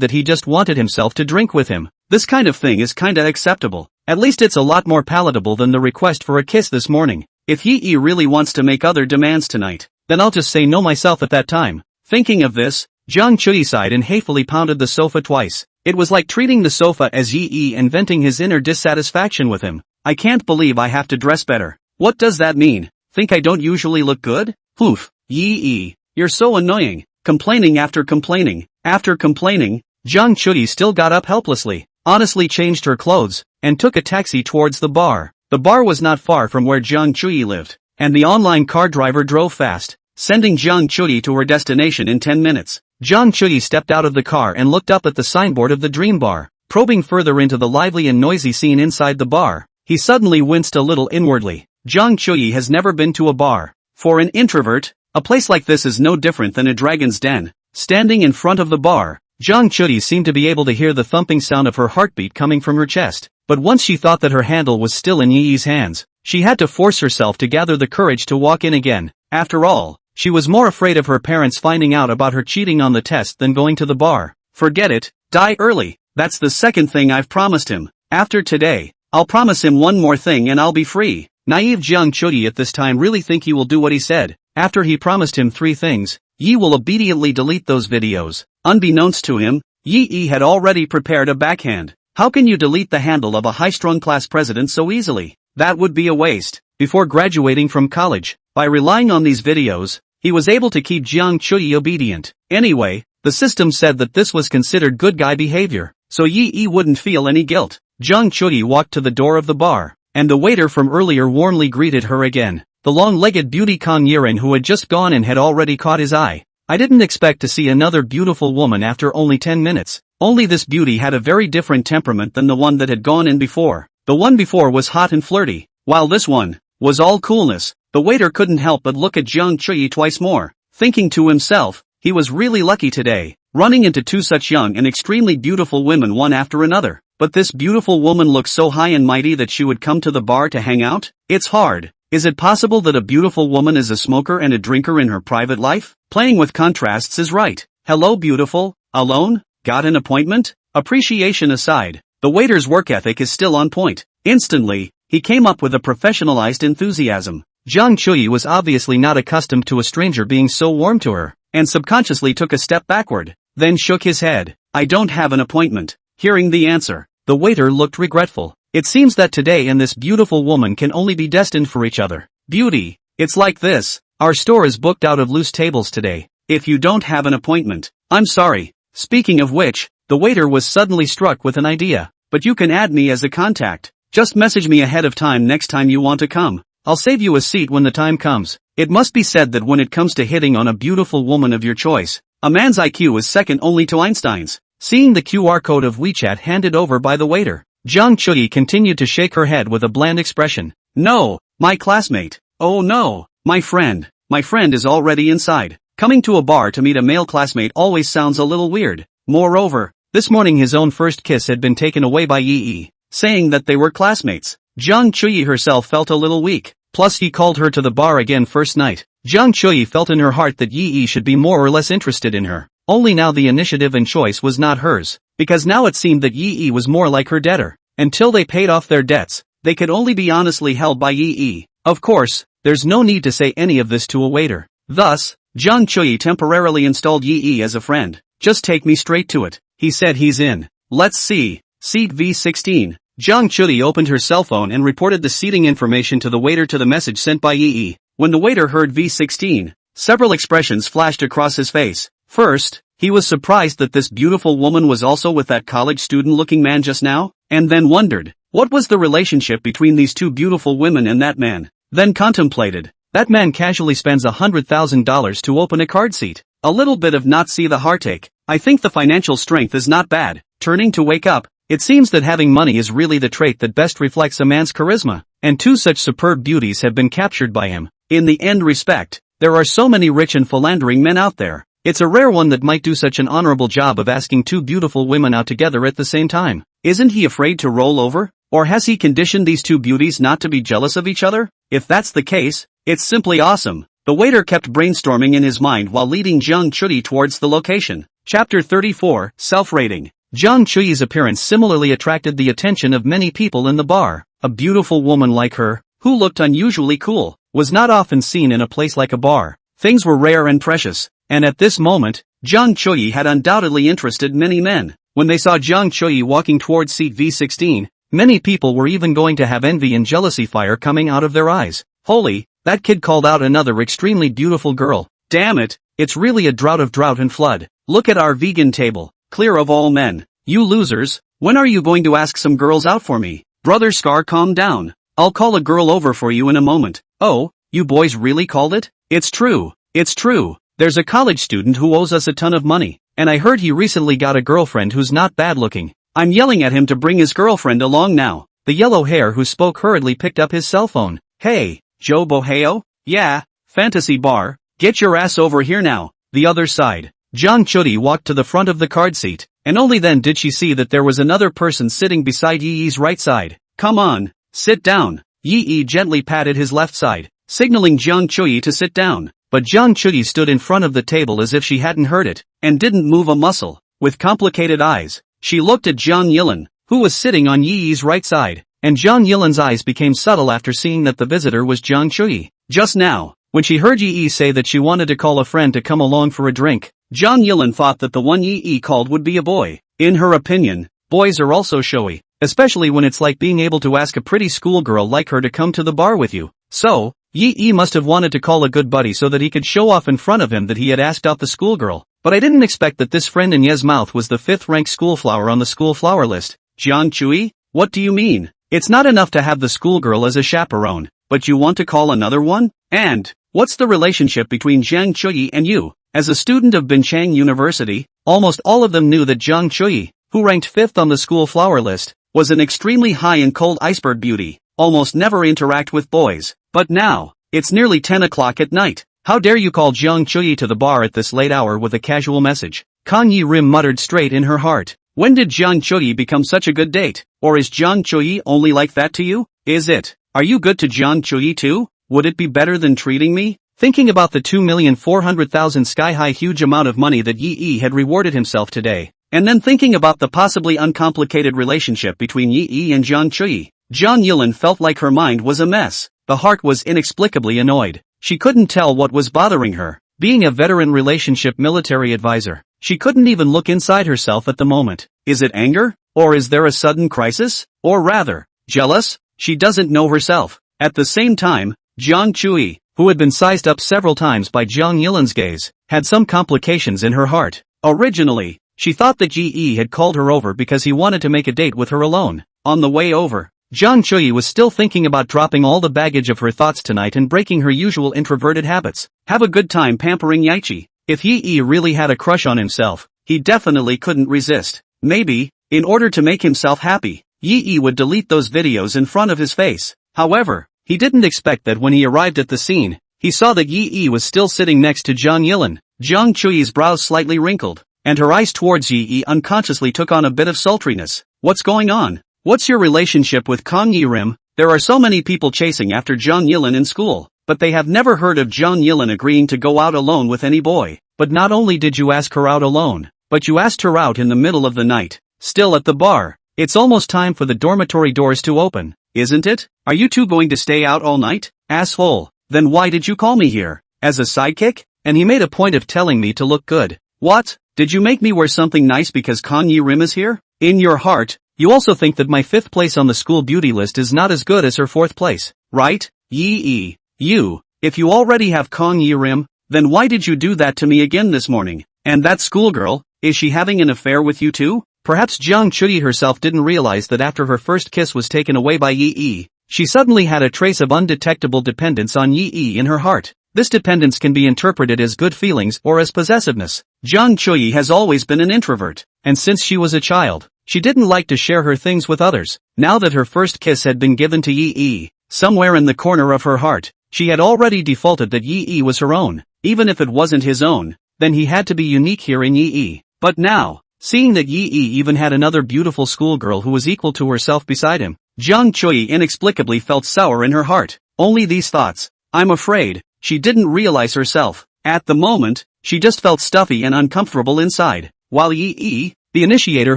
that he just wanted himself to drink with him. This kind of thing is kinda acceptable. At least it's a lot more palatable than the request for a kiss this morning. If Yi really wants to make other demands tonight, then I'll just say no myself at that time. Thinking of this, Zhang Chuyi sighed and hatefully pounded the sofa twice. It was like treating the sofa as Yi and venting his inner dissatisfaction with him. I can't believe I have to dress better. What does that mean? Think I don't usually look good? Oof. Yi, you're so annoying. Complaining after complaining. After complaining, Zhang Chuyi still got up helplessly, honestly changed her clothes, and took a taxi towards the bar. The bar was not far from where Zhang Chuyi lived, and the online car driver drove fast, sending Zhang Chuyi to her destination in 10 minutes. Zhang Chuyi stepped out of the car and looked up at the signboard of the Dream Bar. Probing further into the lively and noisy scene inside the bar, he suddenly winced a little inwardly. Zhang Chuyi has never been to a bar. For an introvert, a place like this is no different than a dragon's den. Standing in front of the bar, Zhang Chuyi seemed to be able to hear the thumping sound of her heartbeat coming from her chest. But once she thought that her handle was still in Yi's hands, she had to force herself to gather the courage to walk in again. After all, she was more afraid of her parents finding out about her cheating on the test than going to the bar. Forget it, die early. That's the second thing I've promised him. After today, I'll promise him one more thing and I'll be free. Naive Zhang Chuyi at this time really think he will do what he said. After he promised him 3 things, Yi will obediently delete those videos. Unbeknownst to him, Yi had already prepared a backhand. How can you delete the handle of a high-strung class president so easily? That would be a waste. Before graduating from college, by relying on these videos, he was able to keep Zhang Chuyi obedient. Anyway, the system said that this was considered good guy behavior, so Yi wouldn't feel any guilt. Zhang Chuyi walked to the door of the bar, and the waiter from earlier warmly greeted her again. The long-legged beauty Kang Yiren who had just gone in had already caught his eye. I didn't expect to see another beautiful woman after only 10 minutes. Only this beauty had a very different temperament than the one that had gone in before. The one before was hot and flirty, while this one was all coolness. The waiter couldn't help but look at Jiang Chui twice more, thinking to himself, he was really lucky today, running into two such young and extremely beautiful women one after another. But this beautiful woman looks so high and mighty that she would come to the bar to hang out? It's hard. Is it possible that a beautiful woman is a smoker and a drinker in her private life? Playing with contrasts is right. Hello beautiful, alone? Got an appointment? Appreciation aside, the waiter's work ethic is still on point. Instantly, he came up with a professionalized enthusiasm. Jiang Chui was obviously not accustomed to a stranger being so warm to her, and subconsciously took a step backward, then shook his head. I don't have an appointment. Hearing the answer, the waiter looked regretful. It seems that today and this beautiful woman can only be destined for each other. Beauty, it's like this. Our store is booked out of loose tables today. If you don't have an appointment, I'm sorry. Speaking of which, the waiter was suddenly struck with an idea. But you can add me as a contact. Just message me ahead of time next time you want to come. I'll save you a seat when the time comes. It must be said that when it comes to hitting on a beautiful woman of your choice, a man's IQ is second only to Einstein's. Seeing the QR code of WeChat handed over by the waiter, Jiang Chui continued to shake her head with a bland expression. No, my classmate. Oh no, my friend. My friend is already inside. Coming to a bar to meet a male classmate always sounds a little weird. Moreover, this morning his own first kiss had been taken away by Yi, saying that they were classmates. Jiang Chui herself felt a little weak. Plus he called her to the bar again first night. Jiang Chui felt in her heart that Yi should be more or less interested in her. Only now the initiative and choice was not hers, because now it seemed that Yi was more like her debtor. Until they paid off their debts, they could only be honestly held by Yi. Of course, there's no need to say any of this to a waiter. Thus, Jiang Chui temporarily installed Yi as a friend. Just take me straight to it. He said he's in. Let's see. Seat V16. Jiang Chui opened her cell phone and reported the seating information to the waiter to the message sent by Yi. When the waiter heard V16, several expressions flashed across his face. First, he was surprised that this beautiful woman was also with that college student-looking man just now, and then wondered, what was the relationship between these two beautiful women and that man? Then contemplated, that man casually spends $100,000 to open a card seat. A little bit of not see the heartache. I think the financial strength is not bad. Turning to wake up, it seems that having money is really the trait that best reflects a man's charisma, and two such superb beauties have been captured by him. In the end respect, there are so many rich and philandering men out there. It's a rare one that might do such an honorable job of asking two beautiful women out together at the same time. Isn't he afraid to roll over? Or has he conditioned these two beauties not to be jealous of each other? If that's the case, it's simply awesome. The waiter kept brainstorming in his mind while leading Jiang Chui towards the location. Chapter 34, Self-Rating. Jiang Chui's appearance similarly attracted the attention of many people in the bar. A beautiful woman like her, who looked unusually cool, was not often seen in a place like a bar. Things were rare and precious. And at this moment, Jiang Chui had undoubtedly interested many men. When they saw Jiang Chui walking towards seat V16, many people were even going to have envy and jealousy fire coming out of their eyes. Holy, that kid called out another extremely beautiful girl. Damn it, it's really a drought of drought and flood. Look at our vegan table, clear of all men. You losers, when are you going to ask some girls out for me? Brother Scar, calm down. I'll call a girl over for you in a moment. Oh, you boys really called it? It's true. It's true. There's a college student who owes us a ton of money, and I heard he recently got a girlfriend who's not bad looking. I'm yelling at him to bring his girlfriend along now. The yellow hair who spoke hurriedly picked up his cell phone. Hey, Joe Boheo? Yeah, fantasy bar. Get your ass over here now. The other side. Jiang Chui walked to the front of the card seat, and only then did she see that there was another person sitting beside Yi's right side. Come on, sit down. Yi gently patted his left side, signaling Jiang Chui to sit down. But Jiang Chui stood in front of the table as if she hadn't heard it, and didn't move a muscle. With complicated eyes, she looked at Zhang Yilin, who was sitting on Yi's right side, and Zhang Yilin's eyes became subtle after seeing that the visitor was Jiang Chui. Just now, when she heard Yi say that she wanted to call a friend to come along for a drink, Zhang Yilin thought that the one Yi called would be a boy. In her opinion, boys are also showy, especially when it's like being able to ask a pretty schoolgirl like her to come to the bar with you. So, Yi must have wanted to call a good buddy so that he could show off in front of him that he had asked out the schoolgirl. But I didn't expect that this friend in Ye's mouth was the 5th-ranked schoolflower on the schoolflower list. Jiang Chui, what do you mean? It's not enough to have the schoolgirl as a chaperone, but you want to call another one? And, what's the relationship between Jiang Chuyi and you? As a student of Binchang University, almost all of them knew that Jiang Chuyi, who ranked 5th on the school flower list, was an extremely high and cold iceberg beauty, almost never interact with boys. But now, it's nearly 10 o'clock at night. How dare you call Jiang Chuyi to the bar at this late hour with a casual message? Kang Yi-rim muttered straight in her heart. When did Jiang Chuyi become such a good date? Or is Jiang Chuyi only like that to you? Is it? Are you good to Jiang Chuyi too? Would it be better than treating me? Thinking about the 2,400,000 sky-high huge amount of money that Yi had rewarded himself today, and then thinking about the possibly uncomplicated relationship between Yi and Jiang Chuyi, Zhang Yilin felt like her mind was a mess. The heart was inexplicably annoyed. She couldn't tell what was bothering her. Being a veteran relationship military advisor, she couldn't even look inside herself at the moment. Is it anger? Or is there a sudden crisis? Or rather, jealous? She doesn't know herself. At the same time, Jiang Chuyi, who had been sized up several times by Zhang Yilin's gaze, had some complications in her heart. Originally, she thought that Yi had called her over because he wanted to make a date with her alone. On the way over, Jiang Chuyi was still thinking about dropping all the baggage of her thoughts tonight and breaking her usual introverted habits. Have a good time pampering Yichi. If Yi really had a crush on himself, he definitely couldn't resist. Maybe, in order to make himself happy, Yi would delete those videos in front of his face. However, he didn't expect that when he arrived at the scene, he saw that Yi was still sitting next to Zhang Yilin. Jiang Chuyi's brows slightly wrinkled, and her eyes towards Yi unconsciously took on a bit of sultriness. What's going on? What's your relationship with Kang Yi-rim? There are so many people chasing after Zhang Yilin in school, but they have never heard of Zhang Yilin agreeing to go out alone with any boy. But not only did you ask her out alone, but you asked her out in the middle of the night, still at the bar. It's almost time for the dormitory doors to open, isn't it? Are you two going to stay out all night? Asshole. Then why did you call me here? As a sidekick? And he made a point of telling me to look good. What? Did you make me wear something nice because Kang Yi-rim is here? In your heart, you also think that my 5th place on the school beauty list is not as good as her 4th place, right? Yi. You. If you already have Kang Yi-rim, then why did you do that to me again this morning? And that schoolgirl, is she having an affair with you too? Perhaps Jiang Chuyi herself didn't realize that after her first kiss was taken away by Yi, she suddenly had a trace of undetectable dependence on Yi in her heart. This dependence can be interpreted as good feelings or as possessiveness. Jiang Chuyi has always been an introvert, and since she was a child, she didn't like to share her things with others. Now that her first kiss had been given to Yi, somewhere in the corner of her heart, she had already defaulted that Yi was her own. Even if it wasn't his own, then he had to be unique here in Yi. But now, seeing that Yi even had another beautiful schoolgirl who was equal to herself beside him, Jiang Chuyi inexplicably felt sour in her heart. Only these thoughts. I'm afraid, she didn't realize herself. At the moment, she just felt stuffy and uncomfortable inside, while Yi, the initiator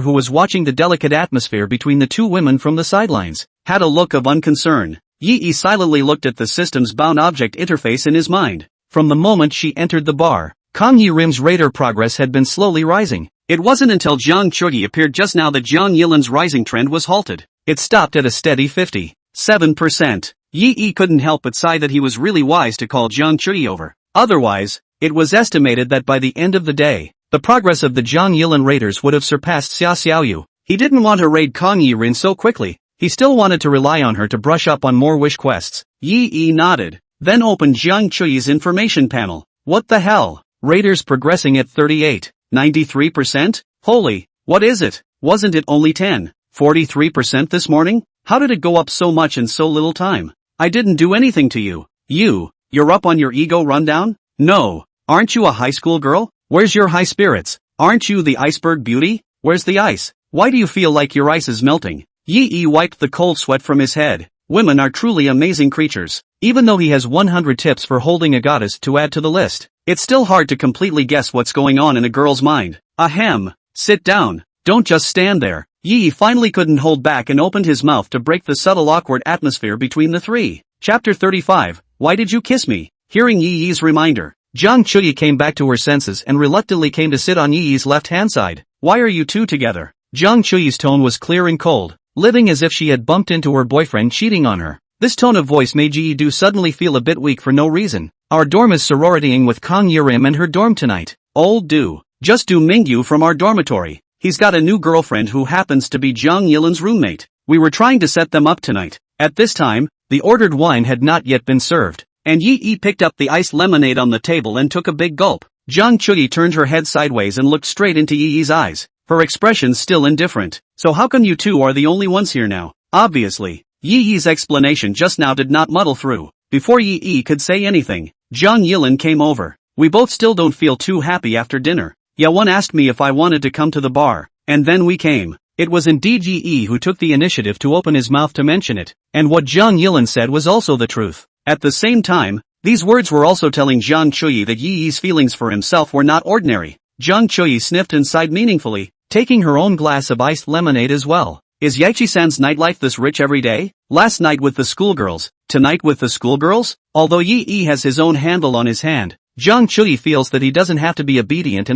who was watching the delicate atmosphere between the two women from the sidelines, had a look of unconcern. Yi silently looked at the system's bound object interface in his mind. From the moment she entered the bar, Kang Yi-rim's radar progress had been slowly rising. It wasn't until Jiang Chuyi appeared just now that Zhang Yilin's rising trend was halted. It stopped at a steady 57%. Yi couldn't help but sigh that he was really wise to call Jiang Chuyi over. Otherwise, it was estimated that by the end of the day, the progress of the Zhang Yilin raiders would have surpassed Xia Xiaoyu. He didn't want to raid Kang Yi-rin so quickly. He still wanted to rely on her to brush up on more wish quests. Yi nodded, then opened Jiang Chuyi's information panel. What the hell? Raiders progressing at 93%? Holy, what is it? Wasn't it only 43% this morning? How did it go up so much in so little time? I didn't do anything to you. You're up on your ego rundown? No. Aren't you a high school girl? Where's your high spirits? Aren't you the iceberg beauty? Where's the ice? Why do you feel like your ice is melting? Yi wiped the cold sweat from his head. Women are truly amazing creatures. Even though he has 100 tips for holding a goddess to add to the list, it's still hard to completely guess what's going on in a girl's mind. Ahem. Sit down. Don't just stand there. Yi finally couldn't hold back and opened his mouth to break the subtle awkward atmosphere between the three. Chapter 35. Why did you kiss me? Hearing Yi's reminder, Jiang Chuyi came back to her senses and reluctantly came to sit on Yi's left-hand side. Why are you two together? Jiang Chuyi's tone was clear and cold, living as if she had bumped into her boyfriend cheating on her. This tone of voice made Yi suddenly feel a bit weak for no reason. Our dorm is sororitying with Kang Yi-rim and her dorm tonight. Old do. Just do Mingyu from our dormitory. He's got a new girlfriend who happens to be Zhang Yilin's roommate. We were trying to set them up tonight. At this time, the ordered wine had not yet been served, and Yi picked up the iced lemonade on the table and took a big gulp. Zhang Chuyi turned her head sideways and looked straight into Yi's eyes, her expression still indifferent. So how come you two are the only ones here now? Obviously. Yi's explanation just now did not muddle through. Before Yi could say anything, Zhang Yilin came over. We both still don't feel too happy after dinner. One asked me if I wanted to come to the bar, and then we came. It was indeed Yi who took the initiative to open his mouth to mention it, and what Zhang Yilin said was also the truth. At the same time, these words were also telling Zhang Chuyi that Yi's feelings for himself were not ordinary. Zhang Chuyi sniffed and sighed meaningfully, taking her own glass of iced lemonade as well. Is Yachi-san's nightlife this rich every day? Last night with the schoolgirls, tonight with the schoolgirls? Although Yi has his own handle on his hand, Zhang Chuyi feels that he doesn't have to be obedient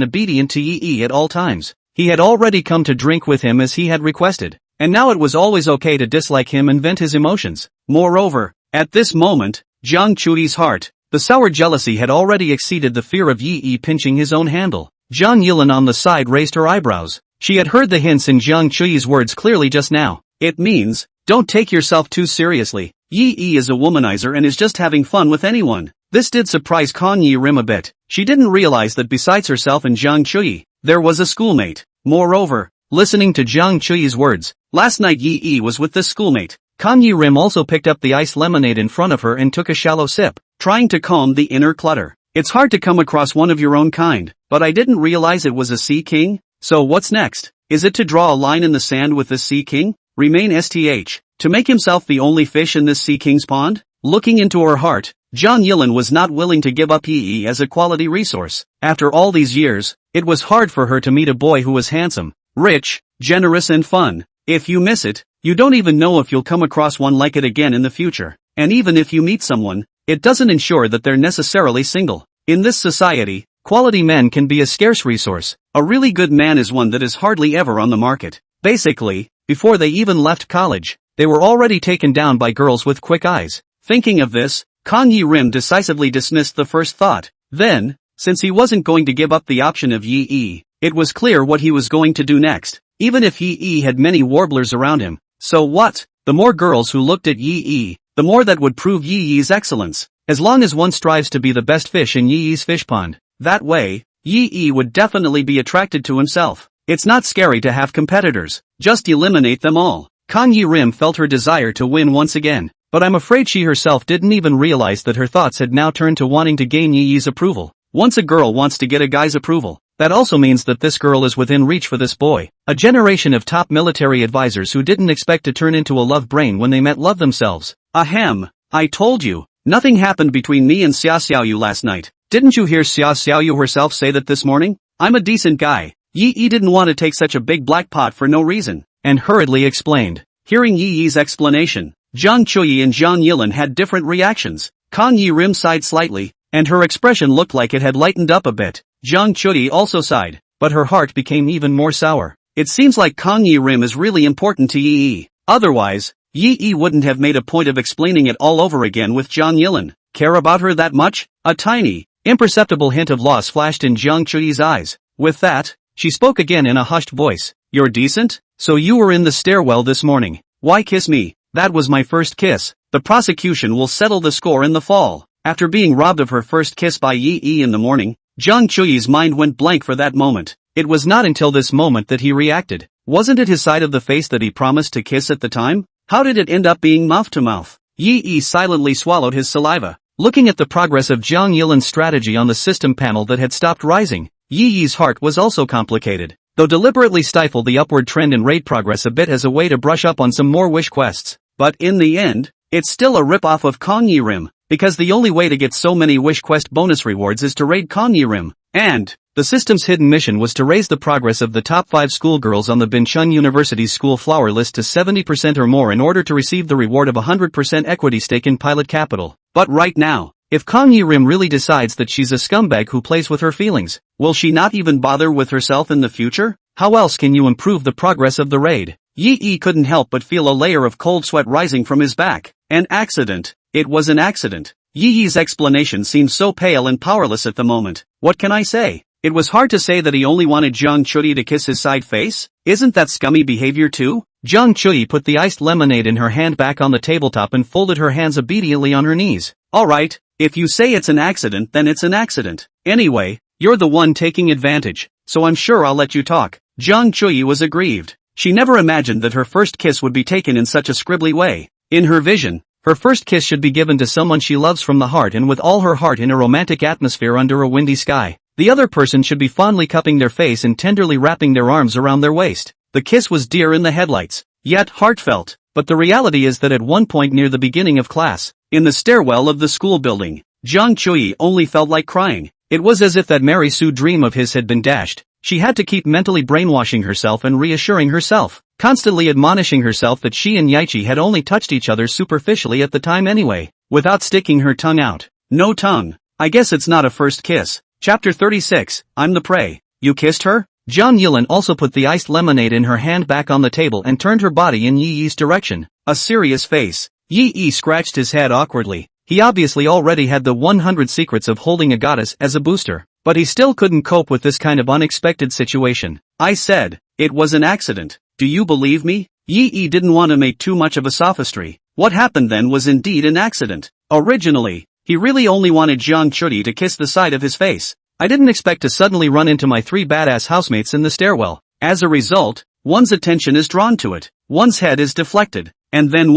to Yi at all times. He had already come to drink with him as he had requested, and now it was always okay to dislike him and vent his emotions. Moreover, at this moment, Zhang Chuyi's heart, the sour jealousy had already exceeded the fear of Yi pinching his own handle. Zhang Yilin on the side raised her eyebrows. She had heard the hints in Zhang Chuyi's words clearly just now. It means, don't take yourself too seriously. Yi is a womanizer and is just having fun with anyone. This did surprise Kan Yi Rim a bit. She didn't realize that besides herself and Zhang Chuyi, there was a schoolmate. Moreover, listening to Zhang Chuyi's words, last night Yi was with this schoolmate. Kan Yi Rim also picked up the iced lemonade in front of her and took a shallow sip, trying to calm the inner clutter. It's hard to come across one of your own kind, but I didn't realize it was a sea king. So what's next? Is it to draw a line in the sand with this sea king? Remain STH. To make himself the only fish in this sea king's pond? Looking into her heart, Zhang Yilin was not willing to give up Yi as a quality resource. After all these years, it was hard for her to meet a boy who was handsome, rich, generous and fun. If you miss it, you don't even know if you'll come across one like it again in the future. And even if you meet someone, it doesn't ensure that they're necessarily single. In this society, quality men can be a scarce resource. A really good man is one that is hardly ever on the market. Basically, before they even left college, they were already taken down by girls with quick eyes. Thinking of this, Kan Yi Rim decisively dismissed the first thought. Then, since he wasn't going to give up the option of Yi, it was clear what he was going to do next. Even if Yi had many warblers around him, so what? The more girls who looked at Yi, the more that would prove Yi's excellence. As long as one strives to be the best fish in Yi's fish pond, that way, Yi would definitely be attracted to himself. It's not scary to have competitors, just eliminate them all. Kan Yi Rim felt her desire to win once again, but I'm afraid she herself didn't even realize that her thoughts had now turned to wanting to gain Yi's approval. Once a girl wants to get a guy's approval, that also means that this girl is within reach for this boy. A generation of top military advisors who didn't expect to turn into a love brain when they met love themselves. Ahem, I told you, nothing happened between me and Xia Xiaoyu last night. Didn't you hear Xia Xiaoyu herself say that this morning? I'm a decent guy. Yi didn't want to take such a big black pot for no reason, and hurriedly explained. Hearing Yi's explanation, Zhang Chuyi and Zhang Yilin had different reactions. Kan Yi Rim sighed slightly, and her expression looked like it had lightened up a bit. Zhang Chuyi also sighed, but her heart became even more sour. It seems like Kan Yi Rim is really important to Yi. Otherwise, Yi wouldn't have made a point of explaining it all over again with Zhang Yilin. Care about her that much? A tiny, imperceptible hint of loss flashed in Zhang Chuyi's eyes. With that, she spoke again in a hushed voice. You're decent? So you were in the stairwell this morning. Why kiss me? That was my first kiss. The prosecution will settle the score in the fall. After being robbed of her first kiss by Yi in the morning, Zhang Chuyi's mind went blank for that moment. It was not until this moment that he reacted. Wasn't it his side of the face that he promised to kiss at the time? How did it end up being mouth to mouth? Yi silently swallowed his saliva. Looking at the progress of Zhang Yilin's strategy on the system panel that had stopped rising, Yi's heart was also complicated, though deliberately stifled the upward trend in raid progress a bit as a way to brush up on some more wish quests. But in the end, it's still a rip-off of Kan Yi Rim, because the only way to get so many wish quest bonus rewards is to raid Kan Yi Rim. And the system's hidden mission was to raise the progress of the top 5 schoolgirls on the Binchun University's school flower list to 70% or more in order to receive the reward of 100% equity stake in Pilot Capital. But right now, if Kan Yi Rim really decides that she's a scumbag who plays with her feelings, will she not even bother with herself in the future? How else can you improve the progress of the raid? Yi couldn't help but feel a layer of cold sweat rising from his back. An accident. It was an accident. Yi's explanation seemed so pale and powerless at the moment. What can I say? It was hard to say that he only wanted Zhang Chuyi to kiss his side face. Isn't that scummy behavior too? Zhang Chuyi put the iced lemonade in her hand back on the tabletop and folded her hands obediently on her knees. Alright, If you say it's an accident, then it's an accident. Anyway, you're the one taking advantage, so I'm sure I'll let you talk. Jang Choi was aggrieved. She never imagined that her first kiss would be taken in such a scribbly way. In her vision, her first kiss should be given to someone she loves from the heart and with all her heart in a romantic atmosphere under a windy sky. The other person should be fondly cupping their face and tenderly wrapping their arms around their waist. The kiss was deer in the headlights, yet heartfelt. But the reality is that at one point near the beginning of class, in the stairwell of the school building, Jang Choi only felt like crying. It was as if that Mary Sue dream of his had been dashed. She had to keep mentally brainwashing herself and reassuring herself, constantly admonishing herself that she and Yaichi had only touched each other superficially at the time anyway, without sticking her tongue out. No tongue. I guess it's not a first kiss. Chapter 36, I'm the prey. You kissed her? Jang Yilin also put the iced lemonade in her hand back on the table and turned her body in Yi Yi's direction. A serious face. Yi Yi scratched his head awkwardly. He obviously already had the 100 secrets of holding a goddess as a booster, but he still couldn't cope with this kind of unexpected situation. I said, it was an accident. Do you believe me? Yi Yi didn't want to make too much of a sophistry. What happened then was indeed an accident. Originally, he really only wanted Jang Choi to kiss the side of his face. I didn't expect to suddenly run into my 3 badass housemates in the stairwell. As a result, one's attention is drawn to it, one's head is deflected, and then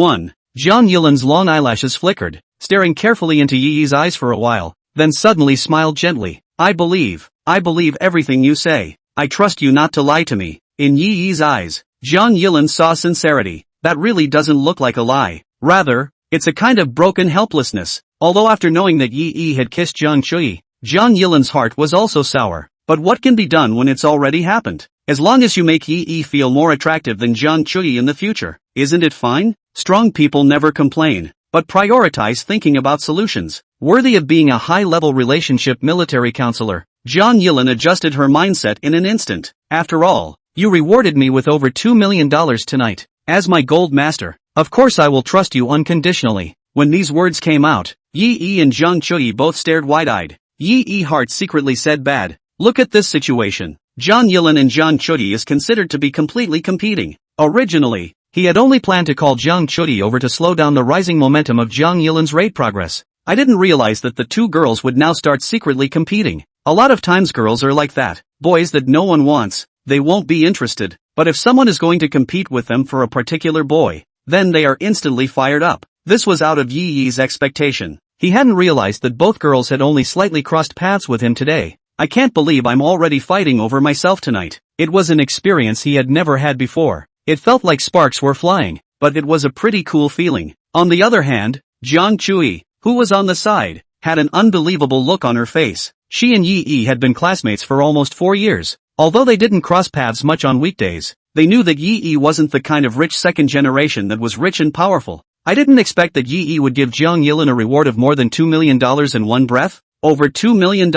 Jang Yilin's long eyelashes flickered, staring carefully into Yi Yi's eyes for a while, then suddenly smiled gently. I believe everything you say. I trust you not to lie to me. In Yi Yi's eyes, Jang Yilin saw sincerity. That really doesn't look like a lie. Rather, it's a kind of broken helplessness. Although after knowing that Yi Yi had kissed Jang Choi, Jang Yilin's heart was also sour. But what can be done when it's already happened? As long as you make Yi Yi feel more attractive than Jang Choi in the future, isn't it fine? Strong people never complain, but prioritize thinking about solutions. Worthy of being a high-level relationship military counselor, Jang Yilin adjusted her mindset in an instant. After all, you rewarded me with over $2 million tonight. As my gold master, of course I will trust you unconditionally. When these words came out, Yi Yi and Jang Choi both stared wide-eyed. Yi Yi's heart secretly said bad. Look at this situation. Jang Yilin and Jang Choi is considered to be completely competing. Originally, he had only planned to call Jang Choi over to slow down the rising momentum of Jang Yilin's raid progress. I didn't realize that the two girls would now start secretly competing. A lot of times girls are like that. Boys that no one wants, they won't be interested. But if someone is going to compete with them for a particular boy, then they are instantly fired up. This was out of Yi Yi's expectation. He hadn't realized that both girls had only slightly crossed paths with him today. I can't believe I'm already fighting over myself tonight. It was an experience he had never had before. It felt like sparks were flying, but it was a pretty cool feeling. On the other hand, Jang Choi, who was on the side, had an unbelievable look on her face. She and Yi Yi had been classmates for almost 4 years. Although they didn't cross paths much on weekdays, they knew that Yi Yi wasn't the kind of rich second generation that was rich and powerful. I didn't expect that Yi Yi would give Jang Yilin a reward of more than $2 million in one breath. Over $2 million?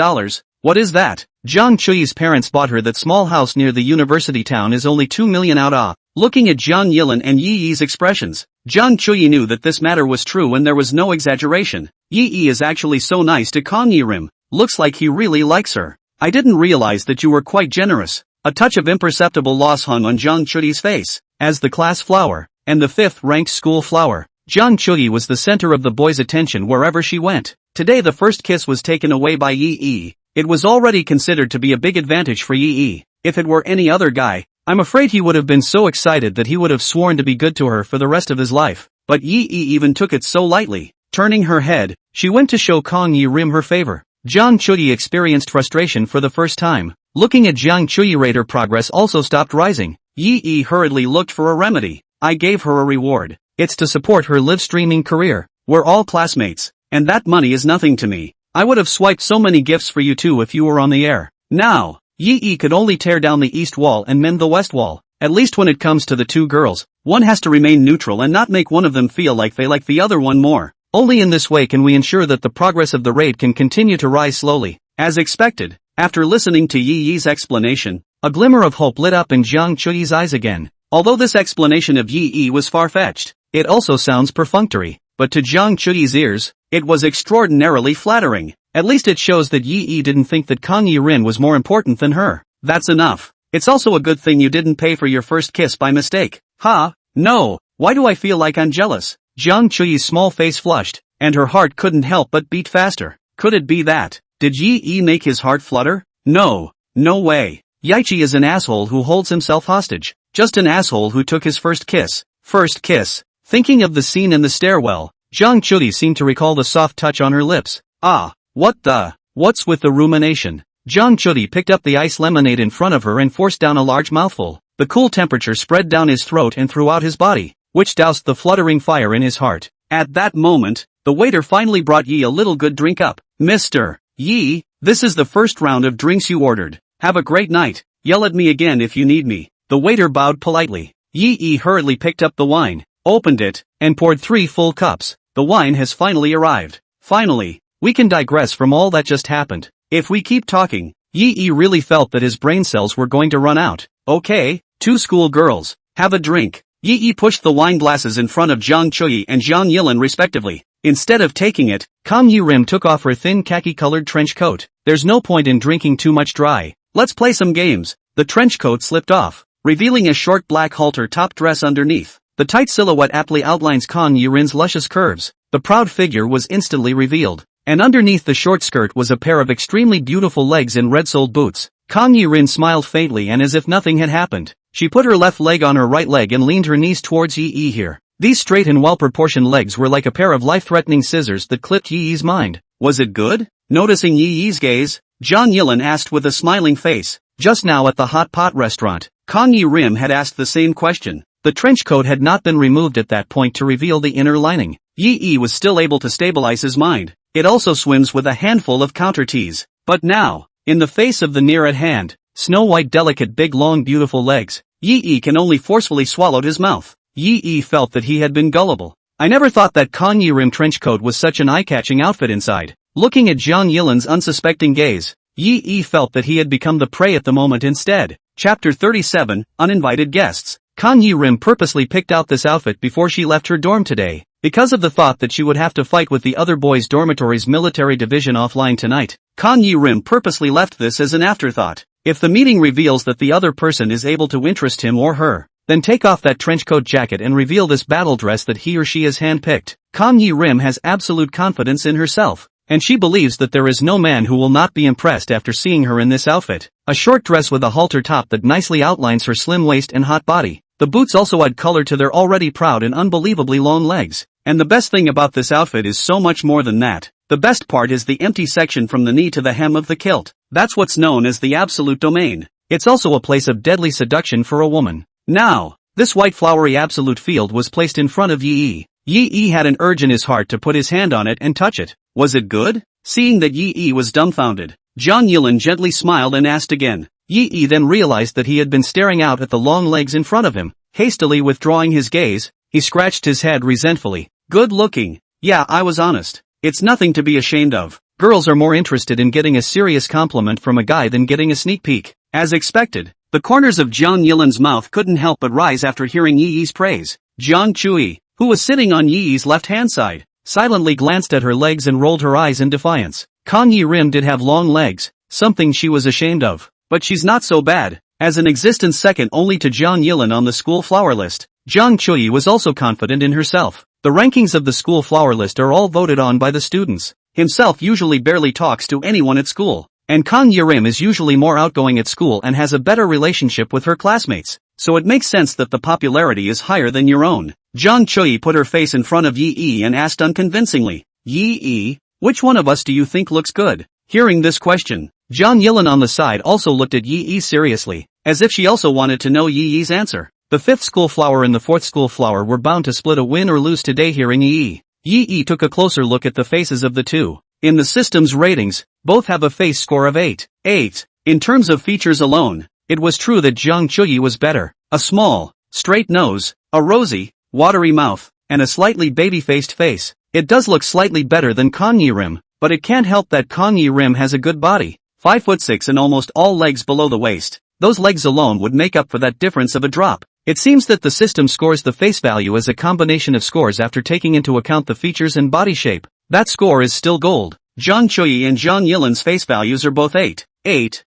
What is that? Jang Choi's parents bought her that small house near the university town is only $2 million out. Looking at Jang Yilin and Yi Yi's expressions, Jang Choi knew that this matter was true and there was no exaggeration. Yi Yi is actually so nice to Kang Yi-rim. Looks like he really likes her. I didn't realize that you were quite generous. A touch of imperceptible loss hung on Jang Choi's face. As the class flower, and the 5th-ranked school flower, Jang Choi was the center of the boys' attention wherever she went. Today the first kiss was taken away by Yi Yi. It was already considered to be a big advantage for Yi Yi. If it were any other guy, I'm afraid he would have been so excited that he would have sworn to be good to her for the rest of his life. But Yi Yi even took it so lightly. Turning her head, she went to show Kang Yi-rim her favor. Jang Choi experienced frustration for the first time. Looking at Jang Choi, her progress also stopped rising. Yi Yi hurriedly looked for a remedy. I gave her a reward. It's to support her live streaming career. We're all classmates, and that money is nothing to me. I would have swiped so many gifts for you too if you were on the air. Now, Yi Yi could only tear down the east wall and mend the west wall. At least when it comes to the two girls, one has to remain neutral and not make one of them feel like they like the other one more. Only in this way can we ensure that the progress of the raid can continue to rise slowly. As expected, after listening to Yi Yi's explanation, a glimmer of hope lit up in Jang Choi's eyes again. Although this explanation of Yi Yi was far-fetched, it also sounds perfunctory. But to Jang Choi's ears, it was extraordinarily flattering. At least it shows that Yi Yi didn't think that Kang Yi-rin was more important than her. That's enough. It's also a good thing you didn't pay for your first kiss by mistake. Ha? No. Why do I feel like I'm jealous? Jang Choi's small face flushed. and her heart couldn't help but beat faster. Could it be that? Did Yi make his heart flutter? No. No way. Yichi is an asshole who holds himself hostage. Just an asshole who took his first kiss. First kiss. Thinking of the scene in the stairwell, Zhang Chudi seemed to recall the soft touch on her lips. Ah, what's with the rumination? Zhang Chudi picked up the ice lemonade in front of her and forced down a large mouthful. The cool temperature spread down his throat and throughout his body, which doused the fluttering fire in his heart. At that moment, the waiter finally brought Yi a little good drink up. Mr. Yi, this is the first round of drinks you ordered. Have a great night. Yell at me again if you need me. The waiter bowed politely. Yi hurriedly picked up the wine, opened it, and poured 3 full cups. The wine has finally arrived. Finally, we can digress from all that just happened. If we keep talking, Yi really felt that his brain cells were going to run out. Okay, 2 school girls, have a drink. Yi pushed the wine glasses in front of Zhang Chuyi and Zhang Yilin respectively. Instead of taking it, Kang Yi-rim took off her thin khaki-colored trench coat. There's no point in drinking too much dry. Let's play some games. The trench coat slipped off, revealing a short black halter top dress underneath. The tight silhouette aptly outlines Kang Yi-rin's luscious curves. The proud figure was instantly revealed, and underneath the short skirt was a pair of extremely beautiful legs in red-soled boots. Kang Yi-rin smiled faintly and as if nothing had happened. She put her left leg on her right leg and leaned her knees towards Yi here. These straight and well-proportioned legs were like a pair of life-threatening scissors that clipped Yi's mind. Was it good? Noticing Yi's gaze, Zhang Yilin asked with a smiling face. Just now at the hot pot restaurant, Kang Yi-rim had asked the same question. The trench coat had not been removed at that point to reveal the inner lining. Yi was still able to stabilize his mind. It also swims with a handful of counter teas. But now, in the face of the near at hand, snow-white delicate big long beautiful legs, Yi can only forcefully swallowed his mouth. Yi felt that he had been gullible. I never thought that Kang Yi-rim trench coat was such an eye-catching outfit inside. Looking at Zhang Yilin's unsuspecting gaze, Yi felt that he had become the prey at the moment instead. Chapter 37, Uninvited Guests. Kang Yi-rim purposely picked out this outfit before she left her dorm today, because of the thought that she would have to fight with the other boys' dormitory's military division offline tonight. Kang Yi-rim purposely left this as an afterthought. If the meeting reveals that the other person is able to interest him or her, then take off that trenchcoat jacket and reveal this battle dress that he or she has handpicked. Kang Yi-rim has absolute confidence in herself, and she believes that there is no man who will not be impressed after seeing her in this outfit. A short dress with a halter top that nicely outlines her slim waist and hot body. The boots also add color to their already proud and unbelievably long legs. And the best thing about this outfit is so much more than that. The best part is the empty section from the knee to the hem of the kilt. That's what's known as the absolute domain. It's also a place of deadly seduction for a woman. Now, this white flowery absolute field was placed in front of Yi. Yi had an urge in his heart to put his hand on it and touch it. Was it good? Seeing that Yi was dumbfounded, Zhang Yilin gently smiled and asked again. Yi then realized that he had been staring out at the long legs in front of him. Hastily withdrawing his gaze, he scratched his head resentfully. Good looking. Yeah, I was honest. It's nothing to be ashamed of. Girls are more interested in getting a serious compliment from a guy than getting a sneak peek. As expected, the corners of Zhang Yilin's mouth couldn't help but rise after hearing Yi's praise. Zhang Chui, who was sitting on Yi's left-hand side, silently glanced at her legs and rolled her eyes in defiance. Kang Yi-rim did have long legs, something she was ashamed of. But she's not so bad. As an existence second only to Zhang Yilin on the school flower list, Zhang Chui was also confident in herself. The rankings of the school flower list are all voted on by the students. Himself usually barely talks to anyone at school, and Kang Yi-rim is usually more outgoing at school and has a better relationship with her classmates, so it makes sense that the popularity is higher than your own. Zhang Chui put her face in front of Yi and asked unconvincingly, Yi, which one of us do you think looks good? Hearing this question, Zhang Yilin on the side also looked at Yi seriously, as if she also wanted to know Yi's answer. The fifth school flower and the fourth school flower were bound to split a win or lose today. Hearing Yi took a closer look at the faces of the two. In the system's ratings, both have a face score of 8. In terms of features alone, it was true that Zhang Chuyi was better. A small, straight nose, a rosy, watery mouth, and a slightly baby-faced face. It does look slightly better than Kang Yi-rim, but it can't help that Kang Yi-rim has a good body. 5'6" and almost all legs below the waist. Those legs alone would make up for that difference of a drop. It seems that the system scores the face value as a combination of scores after taking into account the features and body shape. That score is still gold. Zhang Chuyi and Zhang Yilin's face values are both 8,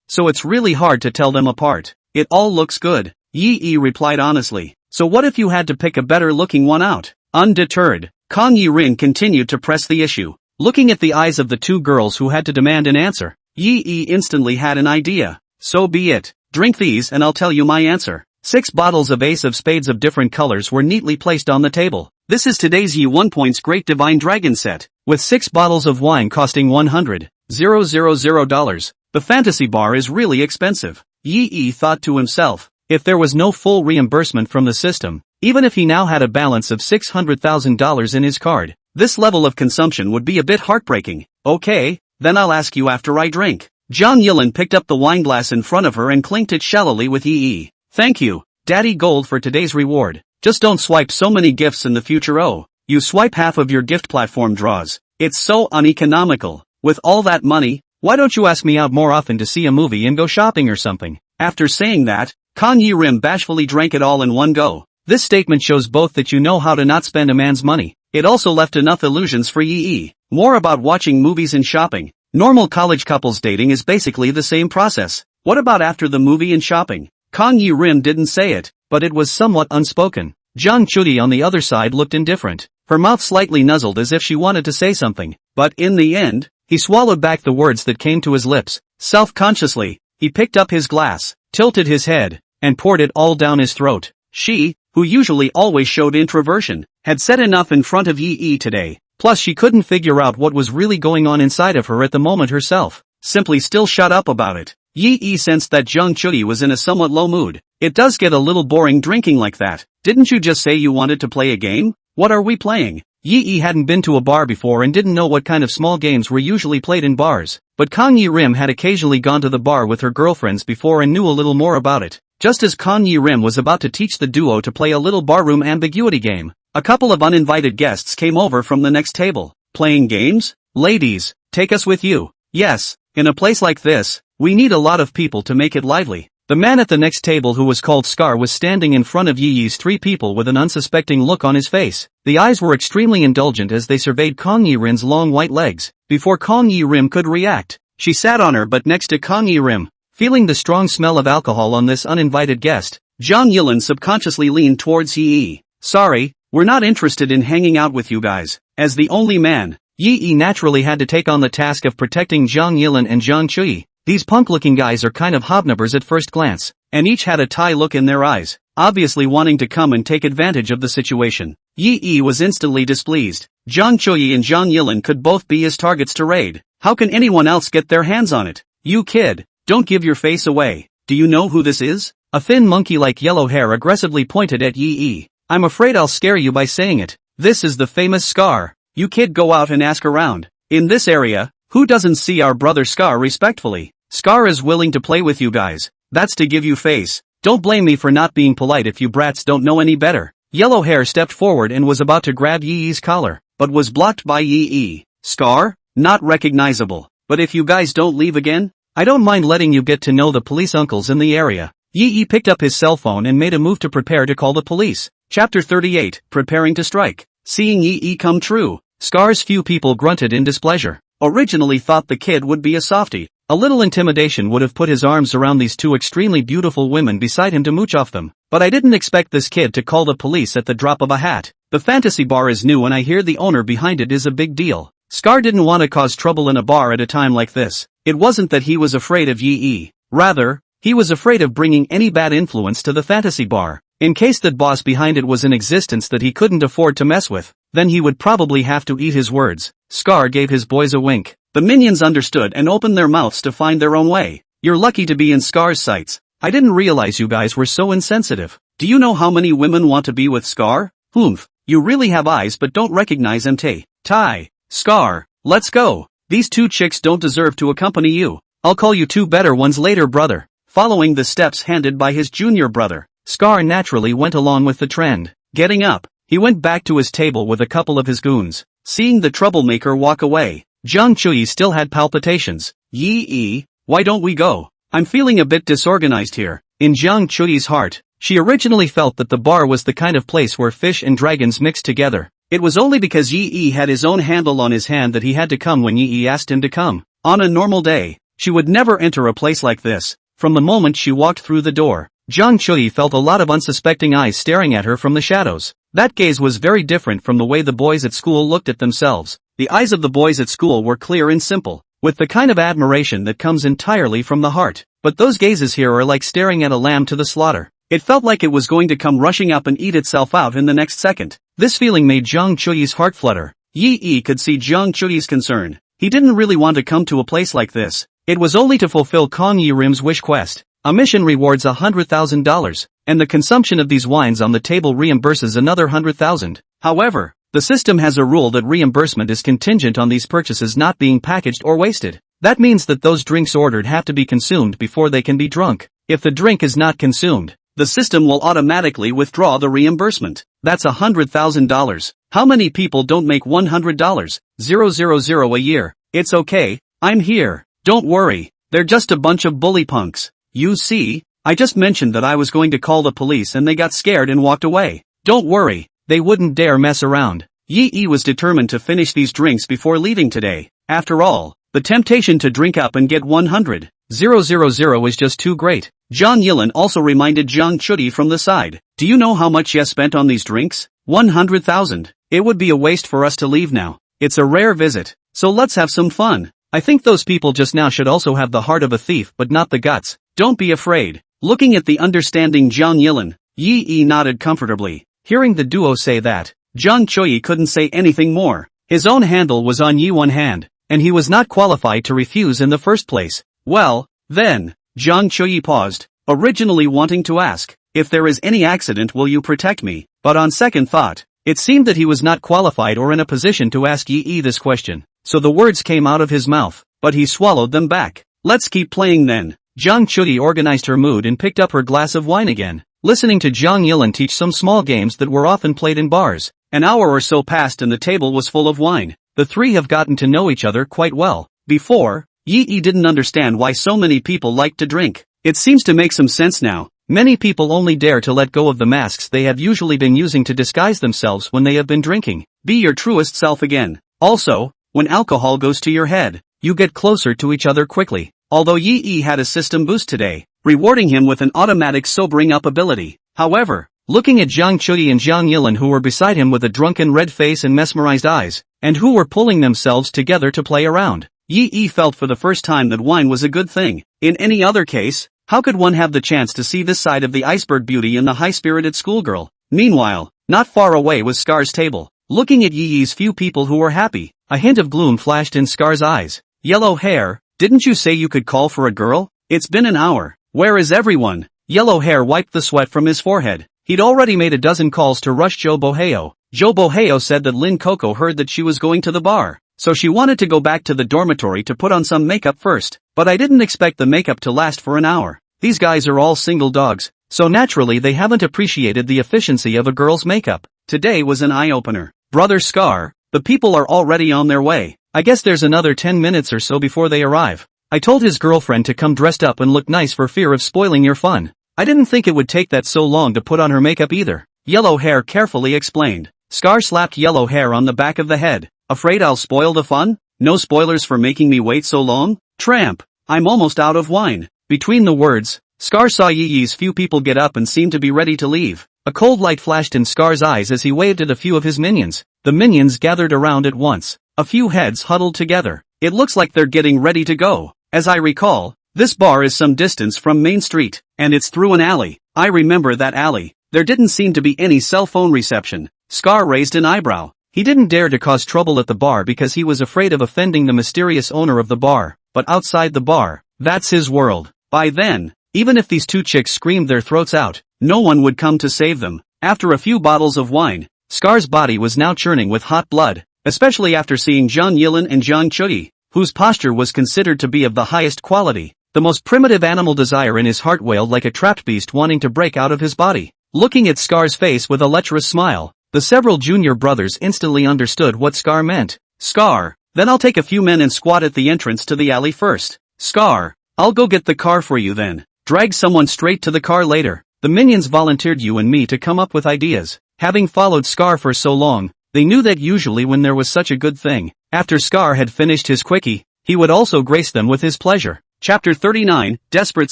so it's really hard to tell them apart. It all looks good. Yi replied honestly. So what if you had to pick a better looking one out? Undeterred, Kang Yi-rin continued to press the issue. Looking at the eyes of the two girls who had to demand an answer, Yi instantly had an idea. So be it. Drink these and I'll tell you my answer. 6 bottles of Ace of Spades of different colors were neatly placed on the table. This is today's Yi 1 Point's Great Divine Dragon set, with 6 bottles of wine costing $100,000. The fantasy bar is really expensive. Yi thought to himself, if there was no full reimbursement from the system, even if he now had a balance of $600,000 in his card, this level of consumption would be a bit heartbreaking. Okay, then I'll ask you after I drink. Jang Yilin picked up the wineglass in front of her and clinked it shallowly with Yi. Thank you, Daddy Gold, for today's reward. Just don't swipe so many gifts in the future. Oh, you swipe half of your gift platform draws. It's so uneconomical. With all that money, why don't you ask me out more often to see a movie and go shopping or something? After saying that, Kang Yi-rim bashfully drank it all in one go. This statement shows both that you know how to not spend a man's money. It also left enough illusions for Yi. More about watching movies and shopping. Normal college couples dating is basically the same process. What about after the movie and shopping? Kang Yi-rim didn't say it, but it was somewhat unspoken. Zhang Chudi on the other side looked indifferent. Her mouth slightly nuzzled as if she wanted to say something, but in the end, he swallowed back the words that came to his lips. Self-consciously, he picked up his glass, tilted his head, and poured it all down his throat. She, who usually always showed introversion, had said enough in front of Yi today. Plus she couldn't figure out what was really going on inside of her at the moment herself. Simply still shut up about it. Yi sensed that Zhang Chudi was in a somewhat low mood. It does get a little boring drinking like that. Didn't you just say you wanted to play a game? What are we playing? Yi hadn't been to a bar before and didn't know what kind of small games were usually played in bars. But Kang Yi-rim had occasionally gone to the bar with her girlfriends before and knew a little more about it. Just as Kang Yi-rim was about to teach the duo to play a little barroom ambiguity game, a couple of uninvited guests came over from the next table. Playing games? Ladies, take us with you. Yes, in a place like this, we need a lot of people to make it lively. The man at the next table, who was called Scar, was standing in front of Yi's 3 people with an unsuspecting look on his face. The eyes were extremely indulgent as they surveyed Kang Yi-rim's long white legs. Before Kang Yi-rim could react, she sat on her butt next to Kang Yi-rim. Feeling the strong smell of alcohol on this uninvited guest, Zhang Yilin subconsciously leaned towards Yi. Sorry, we're not interested in hanging out with you guys. As the only man, Yi naturally had to take on the task of protecting Zhang Yilin and Zhang Chui. These punk-looking guys are kind of hobnobbers at first glance, and each had a Thai look in their eyes, obviously wanting to come and take advantage of the situation. Yi was instantly displeased. Zhang Chui and Zhang Yilin could both be his targets to raid. How can anyone else get their hands on it? You kid, don't give your face away. Do you know who this is? A thin monkey-like yellow hair aggressively pointed at Yi. I'm afraid I'll scare you by saying it. This is the famous Scar. You kid, go out and ask around. In this area, who doesn't see our brother Scar respectfully? Scar is willing to play with you guys. That's to give you face. Don't blame me for not being polite if you brats don't know any better. Yellow hair stepped forward and was about to grab Yi's collar, but was blocked by Yi. Scar? Not recognizable. But if you guys don't leave again, I don't mind letting you get to know the police uncles in the area. Yi picked up his cell phone and made a move to prepare to call the police. Chapter 38, Preparing to Strike. Seeing Yi come true, Scar's few people grunted in displeasure. Originally thought the kid would be a softie. A little intimidation would have put his arms around these 2 extremely beautiful women beside him to mooch off them. But I didn't expect this kid to call the police at the drop of a hat. The fantasy bar is new and I hear the owner behind it is a big deal. Scar didn't want to cause trouble in a bar at a time like this. It wasn't that he was afraid of Yi. Rather, he was afraid of bringing any bad influence to the fantasy bar. In case that boss behind it was in existence that he couldn't afford to mess with, then he would probably have to eat his words. Scar gave his boys a wink. The minions understood and opened their mouths to find their own way. You're lucky to be in Scar's sights. I didn't realize you guys were so insensitive. Do you know how many women want to be with Scar? Humph, you really have eyes but don't recognize MT. Ty. Scar, let's go. These 2 chicks don't deserve to accompany you. I'll call you 2 better ones later, brother. Following the steps handed by his junior brother, Scar naturally went along with the trend. Getting up, he went back to his table with a couple of his goons. Seeing the troublemaker walk away, Zhang Chui still had palpitations. Yi, why don't we go? I'm feeling a bit disorganized here. In Zhang Chui's heart, she originally felt that the bar was the kind of place where fish and dragons mixed together. It was only because Yi had his own handle on his hand that he had to come when Yi asked him to come. On a normal day, she would never enter a place like this. From the moment she walked through the door, Zhang Chui felt a lot of unsuspecting eyes staring at her from the shadows. That gaze was very different from the way the boys at school looked at themselves. The eyes of the boys at school were clear and simple, with the kind of admiration that comes entirely from the heart. But those gazes here are like staring at a lamb to the slaughter. It felt like it was going to come rushing up and eat itself out in the next second. This feeling made Zhang Chuyi's heart flutter. Yi could see Zhang Chuyi's concern. He didn't really want to come to a place like this. It was only to fulfill Kong Yirim's wish quest. A mission rewards $100,000, and the consumption of these wines on the table reimburses another $100,000. However, the system has a rule that reimbursement is contingent on these purchases not being packaged or wasted. That means that those drinks ordered have to be consumed before they can be drunk. If the drink is not consumed, the system will automatically withdraw the reimbursement. That's $100,000. How many people don't make $100,000 a year? It's okay, I'm here. Don't worry, they're just a bunch of bully punks. You see, I just mentioned that I was going to call the police and they got scared and walked away. Don't worry, they wouldn't dare mess around. Yi was determined to finish these drinks before leaving today. After all, the temptation to drink up and get 100,000 is just too great. Zhang Yilin also reminded Zhang Chuyi from the side. Do you know how much you spent on these drinks? 100,000. It would be a waste for us to leave now. It's a rare visit, so let's have some fun. I think those people just now should also have the heart of a thief but not the guts. Don't be afraid. Looking at the understanding Zhang Yilin, Yi nodded comfortably. Hearing the duo say that, Zhang Chuyi couldn't say anything more. His own handle was on Yi one hand, and he was not qualified to refuse in the first place. Well, then, Zhang Chuyi paused, originally wanting to ask, if there is any accident will you protect me, but on second thought, it seemed that he was not qualified or in a position to ask Yi this question, so the words came out of his mouth, but he swallowed them back. Let's keep playing then. Zhang Chuyi organized her mood and picked up her glass of wine again, listening to Zhang Yilin teach some small games that were often played in bars. An hour or so passed and the table was full of wine. The three have gotten to know each other quite well. Before, Yi didn't understand why so many people liked to drink. It seems to make some sense now. Many people only dare to let go of the masks they have usually been using to disguise themselves when they have been drinking. Be your truest self again. Also, when alcohol goes to your head, you get closer to each other quickly. Although Yi had a system boost today, rewarding him with an automatic sobering up ability. However, looking at Zhang Chuyi and Zhang Yilin who were beside him with a drunken red face and mesmerized eyes, and who were pulling themselves together to play around, Yi felt for the first time that wine was a good thing. In any other case, how could one have the chance to see this side of the iceberg beauty in the high-spirited schoolgirl? Meanwhile, not far away was Scar's table. Looking at Yi's few people who were happy, a hint of gloom flashed in Scar's eyes. Yellow hair, didn't you say you could call for a girl? It's been an hour. Where is everyone? Yellow hair wiped the sweat from his forehead. He'd already made a dozen calls to rush Joe Boheo. Joe Boheo said that Lin Coco heard that she was going to the bar, so she wanted to go back to the dormitory to put on some makeup first. But I didn't expect the makeup to last for an hour. These guys are all single dogs, so naturally they haven't appreciated the efficiency of a girl's makeup. Today was an eye-opener. Brother Scar, the people are already on their way. I guess there's another 10 minutes or so before they arrive. I told his girlfriend to come dressed up and look nice for fear of spoiling your fun. I didn't think it would take that so long to put on her makeup either. Yellow hair carefully explained. Scar slapped yellow hair on the back of the head. Afraid I'll spoil the fun? No spoilers for making me wait so long? Tramp, I'm almost out of wine. Between the words, Scar saw Yi's few people get up and seemed to be ready to leave. A cold light flashed in Scar's eyes as he waved at a few of his minions. The minions gathered around at once. A few heads huddled together. It looks like they're getting ready to go. As I recall, this bar is some distance from Main Street, and it's through an alley. I remember that alley. There didn't seem to be any cell phone reception. Scar raised an eyebrow. He didn't dare to cause trouble at the bar because he was afraid of offending the mysterious owner of the bar, but outside the bar, that's his world. By then, even if these two chicks screamed their throats out, no one would come to save them. After a few bottles of wine, Scar's body was now churning with hot blood, especially after seeing Zhang Yilin and Zhang Chuyi, whose posture was considered to be of the highest quality. The most primitive animal desire in his heart wailed like a trapped beast wanting to break out of his body. Looking at Scar's face with a lecherous smile, the several junior brothers instantly understood what Scar meant. Scar, then I'll take a few men and squat at the entrance to the alley first. Scar, I'll go get the car for you then. Drag someone straight to the car later. The minions volunteered you and me to come up with ideas. Having followed Scar for so long, they knew that usually when there was such a good thing, after Scar had finished his quickie, he would also grace them with his pleasure. Chapter 39, Desperate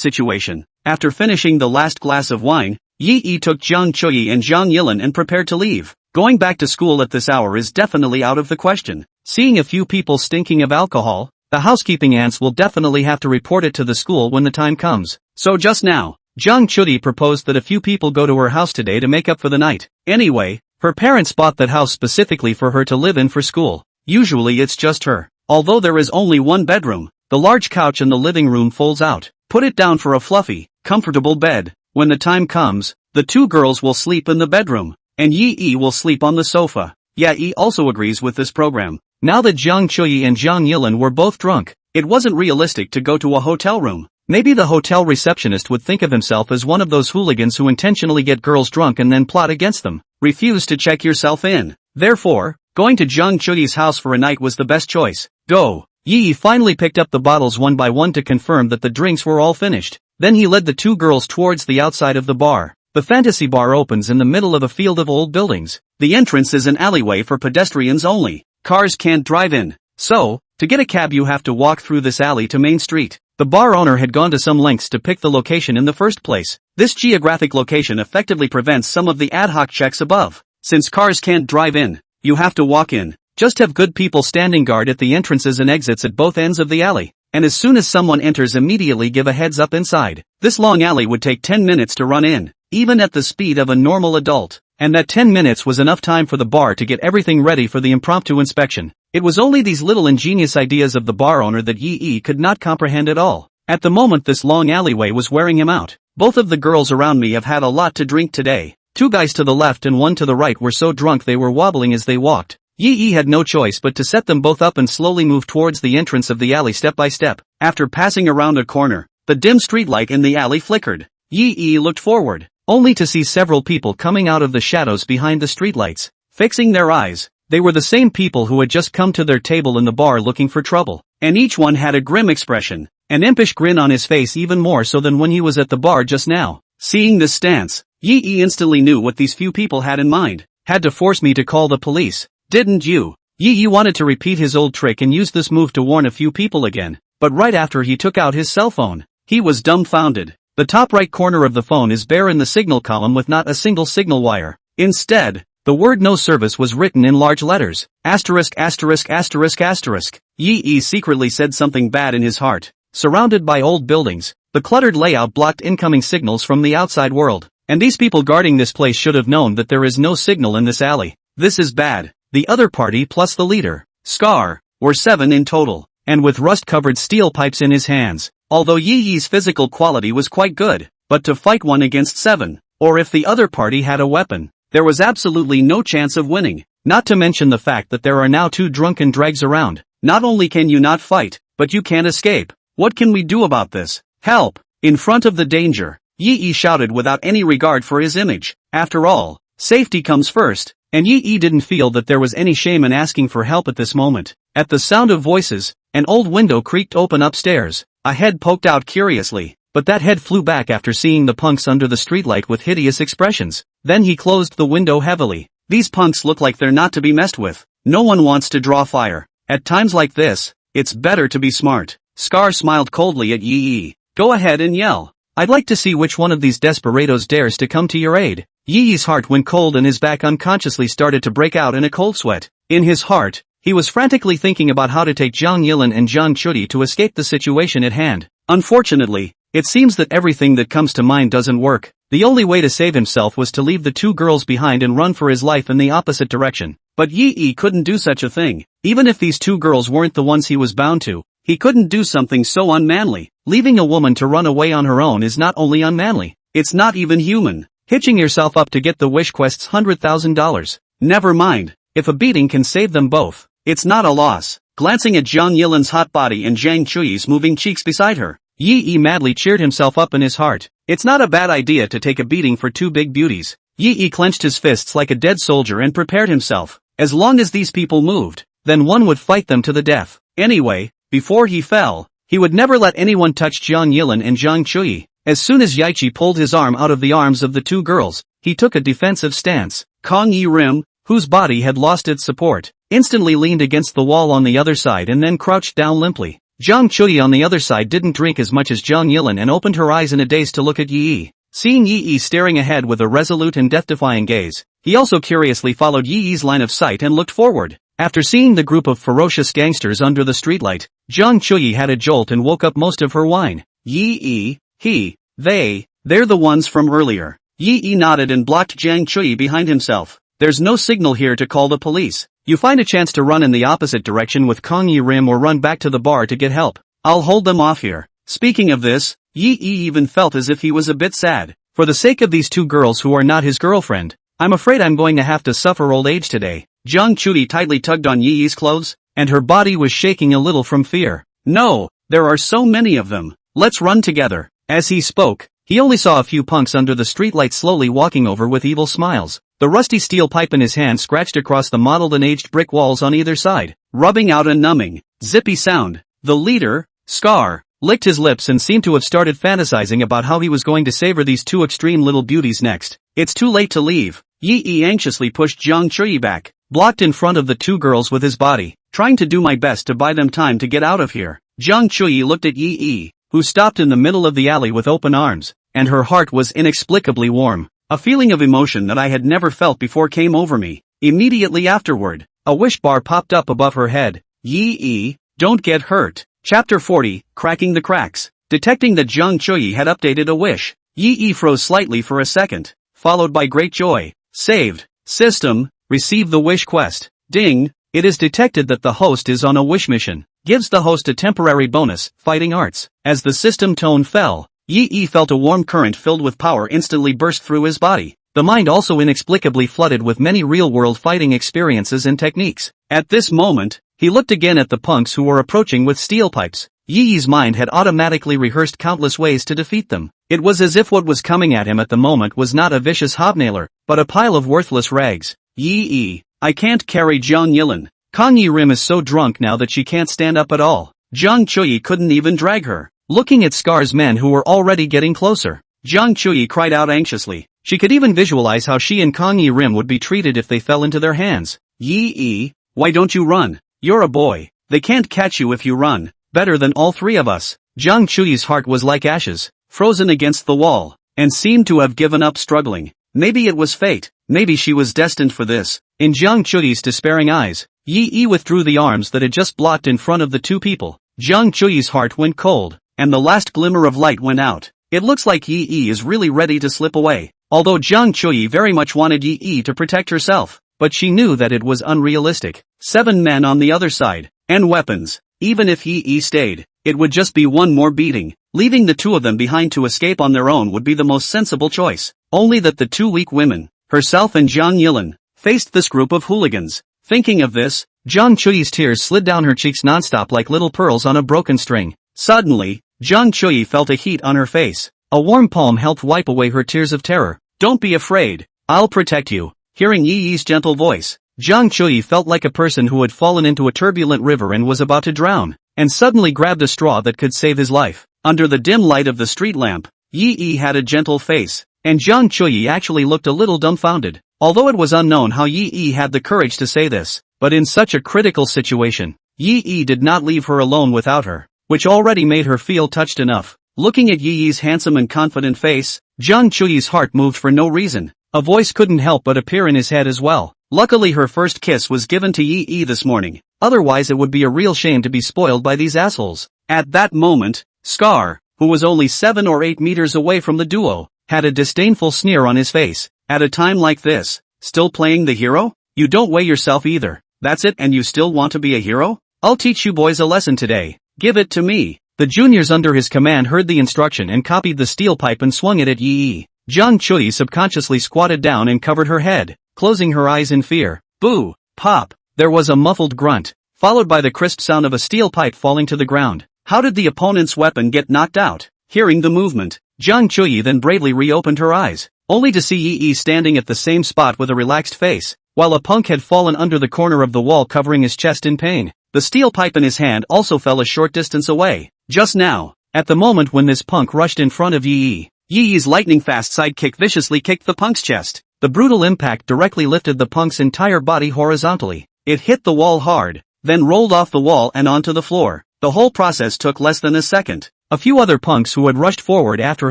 Situation. After finishing the last glass of wine, Yi took Jiang Chuyi and Zhang Yilin and prepared to leave. Going back to school at this hour is definitely out of the question. Seeing a few people stinking of alcohol, the housekeeping ants will definitely have to report it to the school when the time comes. So just now, Jiang Chuyi proposed that a few people go to her house today to make up for the night. Anyway, her parents bought that house specifically for her to live in for school. Usually it's just her. Although there is only one bedroom, the large couch in the living room folds out. Put it down for a fluffy, comfortable bed. When the time comes, the two girls will sleep in the bedroom, and Yi will sleep on the sofa. Yi also agrees with this program. Now that Jiang Chuyi and Zhang Yilin were both drunk, it wasn't realistic to go to a hotel room. Maybe the hotel receptionist would think of himself as one of those hooligans who intentionally get girls drunk and then plot against them. Refuse to check yourself in. Therefore, going to Jiang Chuyi's house for a night was the best choice. Go! Yi finally picked up the bottles one by one to confirm that the drinks were all finished. Then he led the two girls towards the outside of the bar. The fantasy bar opens in the middle of a field of old buildings. The entrance is an alleyway for pedestrians only. Cars can't drive in. So, to get a cab you have to walk through this alley to Main Street. The bar owner had gone to some lengths to pick the location in the first place. This geographic location effectively prevents some of the ad hoc checks above. Since cars can't drive in, you have to walk in. Just have good people standing guard at the entrances and exits at both ends of the alley. And as soon as someone enters, immediately give a heads up inside. This long alley would take 10 minutes to run in, even at the speed of a normal adult. And that 10 minutes was enough time for the bar to get everything ready for the impromptu inspection. It was only these little ingenious ideas of the bar owner that Yi could not comprehend at all. At the moment this long alleyway was wearing him out. Both of the girls around me have had a lot to drink today. Two guys to the left and one to the right were so drunk they were wobbling as they walked. Yi had no choice but to set them both up and slowly move towards the entrance of the alley step by step. After passing around a corner, the dim streetlight in the alley flickered. Yi looked forward, only to see several people coming out of the shadows behind the streetlights. Fixing their eyes, they were the same people who had just come to their table in the bar looking for trouble. And each one had a grim expression, an impish grin on his face, even more so than when he was at the bar just now. Seeing this stance, Yi instantly knew what these few people had in mind. Had to force me to call the police, didn't you? Yi wanted to repeat his old trick and use this move to warn a few people again, but right after he took out his cell phone, he was dumbfounded. The top right corner of the phone is bare in the signal column with not a single signal wire. Instead, the word "no service" was written in large letters. Asterisk asterisk asterisk asterisk. Yi secretly said something bad in his heart. Surrounded by old buildings, the cluttered layout blocked incoming signals from the outside world. And these people guarding this place should have known that there is no signal in this alley. This is bad. The other party plus the leader, Scar, were 7 in total, and with rust-covered steel pipes in his hands. Although Yi's physical quality was quite good, but to fight 1 against 7, or if the other party had a weapon, there was absolutely no chance of winning. Not to mention the fact that there are now 2 drunken dregs around. Not only can you not fight, but you can't escape. What can we do about this? Help! In front of the danger, Yi shouted without any regard for his image. After all, safety comes first. And Yi didn't feel that there was any shame in asking for help at this moment. At the sound of voices, an old window creaked open upstairs. A head poked out curiously, but that head flew back after seeing the punks under the streetlight with hideous expressions. Then he closed the window heavily. These punks look like they're not to be messed with. No one wants to draw fire. At times like this, it's better to be smart. Scar smiled coldly at Yi. Go ahead and yell. I'd like to see which one of these desperados dares to come to your aid. Yi's heart went cold and his back unconsciously started to break out in a cold sweat. In his heart, he was frantically thinking about how to take Zhang Yilin and Jiang Chuyi to escape the situation at hand. Unfortunately, it seems that everything that comes to mind doesn't work. The only way to save himself was to leave the 2 girls behind and run for his life in the opposite direction. But Yi couldn't do such a thing. Even if these 2 girls weren't the ones he was bound to, he couldn't do something so unmanly. Leaving a woman to run away on her own is not only unmanly, it's not even human. Hitching yourself up to get the wish quests $100,000. Never mind, if a beating can save them both, it's not a loss. Glancing at Zhang Yilin's hot body and Jiang Chuyi's moving cheeks beside her, Yi madly cheered himself up in his heart. It's not a bad idea to take a beating for 2 big beauties. Yi clenched his fists like a dead soldier and prepared himself. As long as these people moved, then one would fight them to the death. Anyway, before he fell, he would never let anyone touch Zhang Yilin and Jiang Chuyi. As soon as Yichi pulled his arm out of the arms of the 2 girls, he took a defensive stance. Kong Yi Rim, whose body had lost its support, instantly leaned against the wall on the other side and then crouched down limply. Jiang Chuyi on the other side didn't drink as much as Zhang Yilin and opened her eyes in a daze to look at Yi. seeing Yi staring ahead with a resolute and death-defying gaze. He also curiously followed Yi's line of sight and looked forward. After seeing the group of ferocious gangsters under the streetlight, Jiang Chuyi had a jolt and woke up most of her wine. Yi, he, they're the ones from earlier. Yi nodded and blocked Jiang Chuyi behind himself. There's no signal here to call the police. You find a chance to run in the opposite direction with Kong Yi Rim or run back to the bar to get help. I'll hold them off here. Speaking of this, Yi even felt as if he was a bit sad. For the sake of these two girls who are not his girlfriend, I'm afraid I'm going to have to suffer old age today. Jiang Chuyi tightly tugged on Yi's clothes, and her body was shaking a little from fear. No, there are so many of them. Let's run together. As he spoke, he only saw a few punks under the streetlight slowly walking over with evil smiles. The rusty steel pipe in his hand scratched across the mottled and aged brick walls on either side, rubbing out a numbing, zippy sound. The leader, Scar, licked his lips and seemed to have started fantasizing about how he was going to savor these two extreme little beauties next. It's too late to leave. Yi anxiously pushed Jiang Chuyi back, blocked in front of the two girls with his body, trying to do my best to buy them time to get out of here. Jiang Chuyi looked at Yi, who stopped in the middle of the alley with open arms, and her heart was inexplicably warm. A feeling of emotion that I had never felt before came over me. Immediately afterward, a wish bar popped up above her head. Yi, don't get hurt. Chapter 40, Cracking the Cracks. Detecting that Jiang Chuyi had updated a wish, Yi froze slightly for a second, followed by great joy. Saved. System, receive the wish quest. Ding, it is detected that the host is on a wish mission. Gives the host a temporary bonus, fighting arts. As the system tone fell, Yi felt a warm current filled with power instantly burst through his body. The mind also inexplicably flooded with many real-world fighting experiences and techniques. At this moment, he looked again at the punks who were approaching with steel pipes. Yi's mind had automatically rehearsed countless ways to defeat them. It was as if what was coming at him at the moment was not a vicious hobnailer, but a pile of worthless rags. Yi, I can't carry Jiang Yilin. Kong Yi Rim is so drunk now that she can't stand up at all. Jiang Chuyi couldn't even drag her. Looking at Scar's men who were already getting closer, Jiang Chuyi cried out anxiously. She could even visualize how she and Kong Yi Rim would be treated if they fell into their hands. Yi, why don't you run? You're a boy. They can't catch you if you run. Better than all three of us. Jiang Chuyi's heart was like ashes, frozen against the wall, and seemed to have given up struggling. Maybe it was fate. Maybe she was destined for this. In Jiang Chuyi's despairing eyes, Yi withdrew the arms that had just blocked in front of the two people. Jiang Chuyi's heart went cold, and the last glimmer of light went out. It looks like Yi is really ready to slip away. Although Jiang Chuyi very much wanted Yi to protect herself, but she knew that it was unrealistic. 7 men on the other side, and weapons. Even if Yi stayed, it would just be one more beating. Leaving the two of them behind to escape on their own would be the most sensible choice. Only that the two weak women, herself and Jiang Yilin, faced this group of hooligans. Thinking of this, Jiang Chuyi's tears slid down her cheeks nonstop like little pearls on a broken string. Suddenly, Jiang Chuyi felt a heat on her face. A warm palm helped wipe away her tears of terror. Don't be afraid. I'll protect you. Hearing Yi's gentle voice, Jiang Chuyi felt like a person who had fallen into a turbulent river and was about to drown, and suddenly grabbed a straw that could save his life. Under the dim light of the street lamp, Yi had a gentle face, and Jiang Chuyi actually looked a little dumbfounded. Although it was unknown how Yi had the courage to say this, but in such a critical situation, Yi did not leave her alone without her, which already made her feel touched enough. Looking at Yi's handsome and confident face, Jiang Chuyi's heart moved for no reason. A voice couldn't help but appear in his head as well. Luckily her first kiss was given to Yi this morning, otherwise it would be a real shame to be spoiled by these assholes. At that moment, Scar, who was only 7 or 8 meters away from the duo, had a disdainful sneer on his face. At a time like this, still playing the hero? You don't weigh yourself either. That's it, and you still want to be a hero? I'll teach you boys a lesson today. Give it to me. The juniors under his command heard the instruction and copied the steel pipe and swung it at Yi. Jiang Chuyi subconsciously squatted down and covered her head, closing her eyes in fear. Boo! Pop! There was a muffled grunt, followed by the crisp sound of a steel pipe falling to the ground. How did the opponent's weapon get knocked out? Hearing the movement, Jiang Chuyi then bravely reopened her eyes, only to see Yi standing at the same spot with a relaxed face, while a punk had fallen under the corner of the wall covering his chest in pain. The steel pipe in his hand also fell a short distance away. Just now, at the moment when this punk rushed in front of Yi's lightning-fast sidekick viciously kicked the punk's chest. The brutal impact directly lifted the punk's entire body horizontally. It hit the wall hard, then rolled off the wall and onto the floor. The whole process took less than a second. A few other punks who had rushed forward after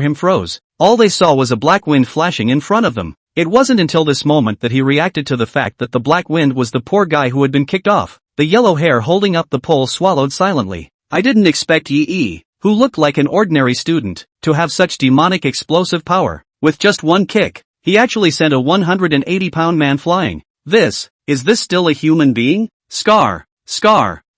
him froze, All they saw was a black wind flashing in front of them. It wasn't until this moment that he reacted to the fact that the black wind was the poor guy who had been kicked off. The yellow hair holding up the pole swallowed silently. I didn't expect Yi, who looked like an ordinary student, to have such demonic explosive power. With just one kick, he actually sent a 180-pound man flying. Is this still a human being? Scar.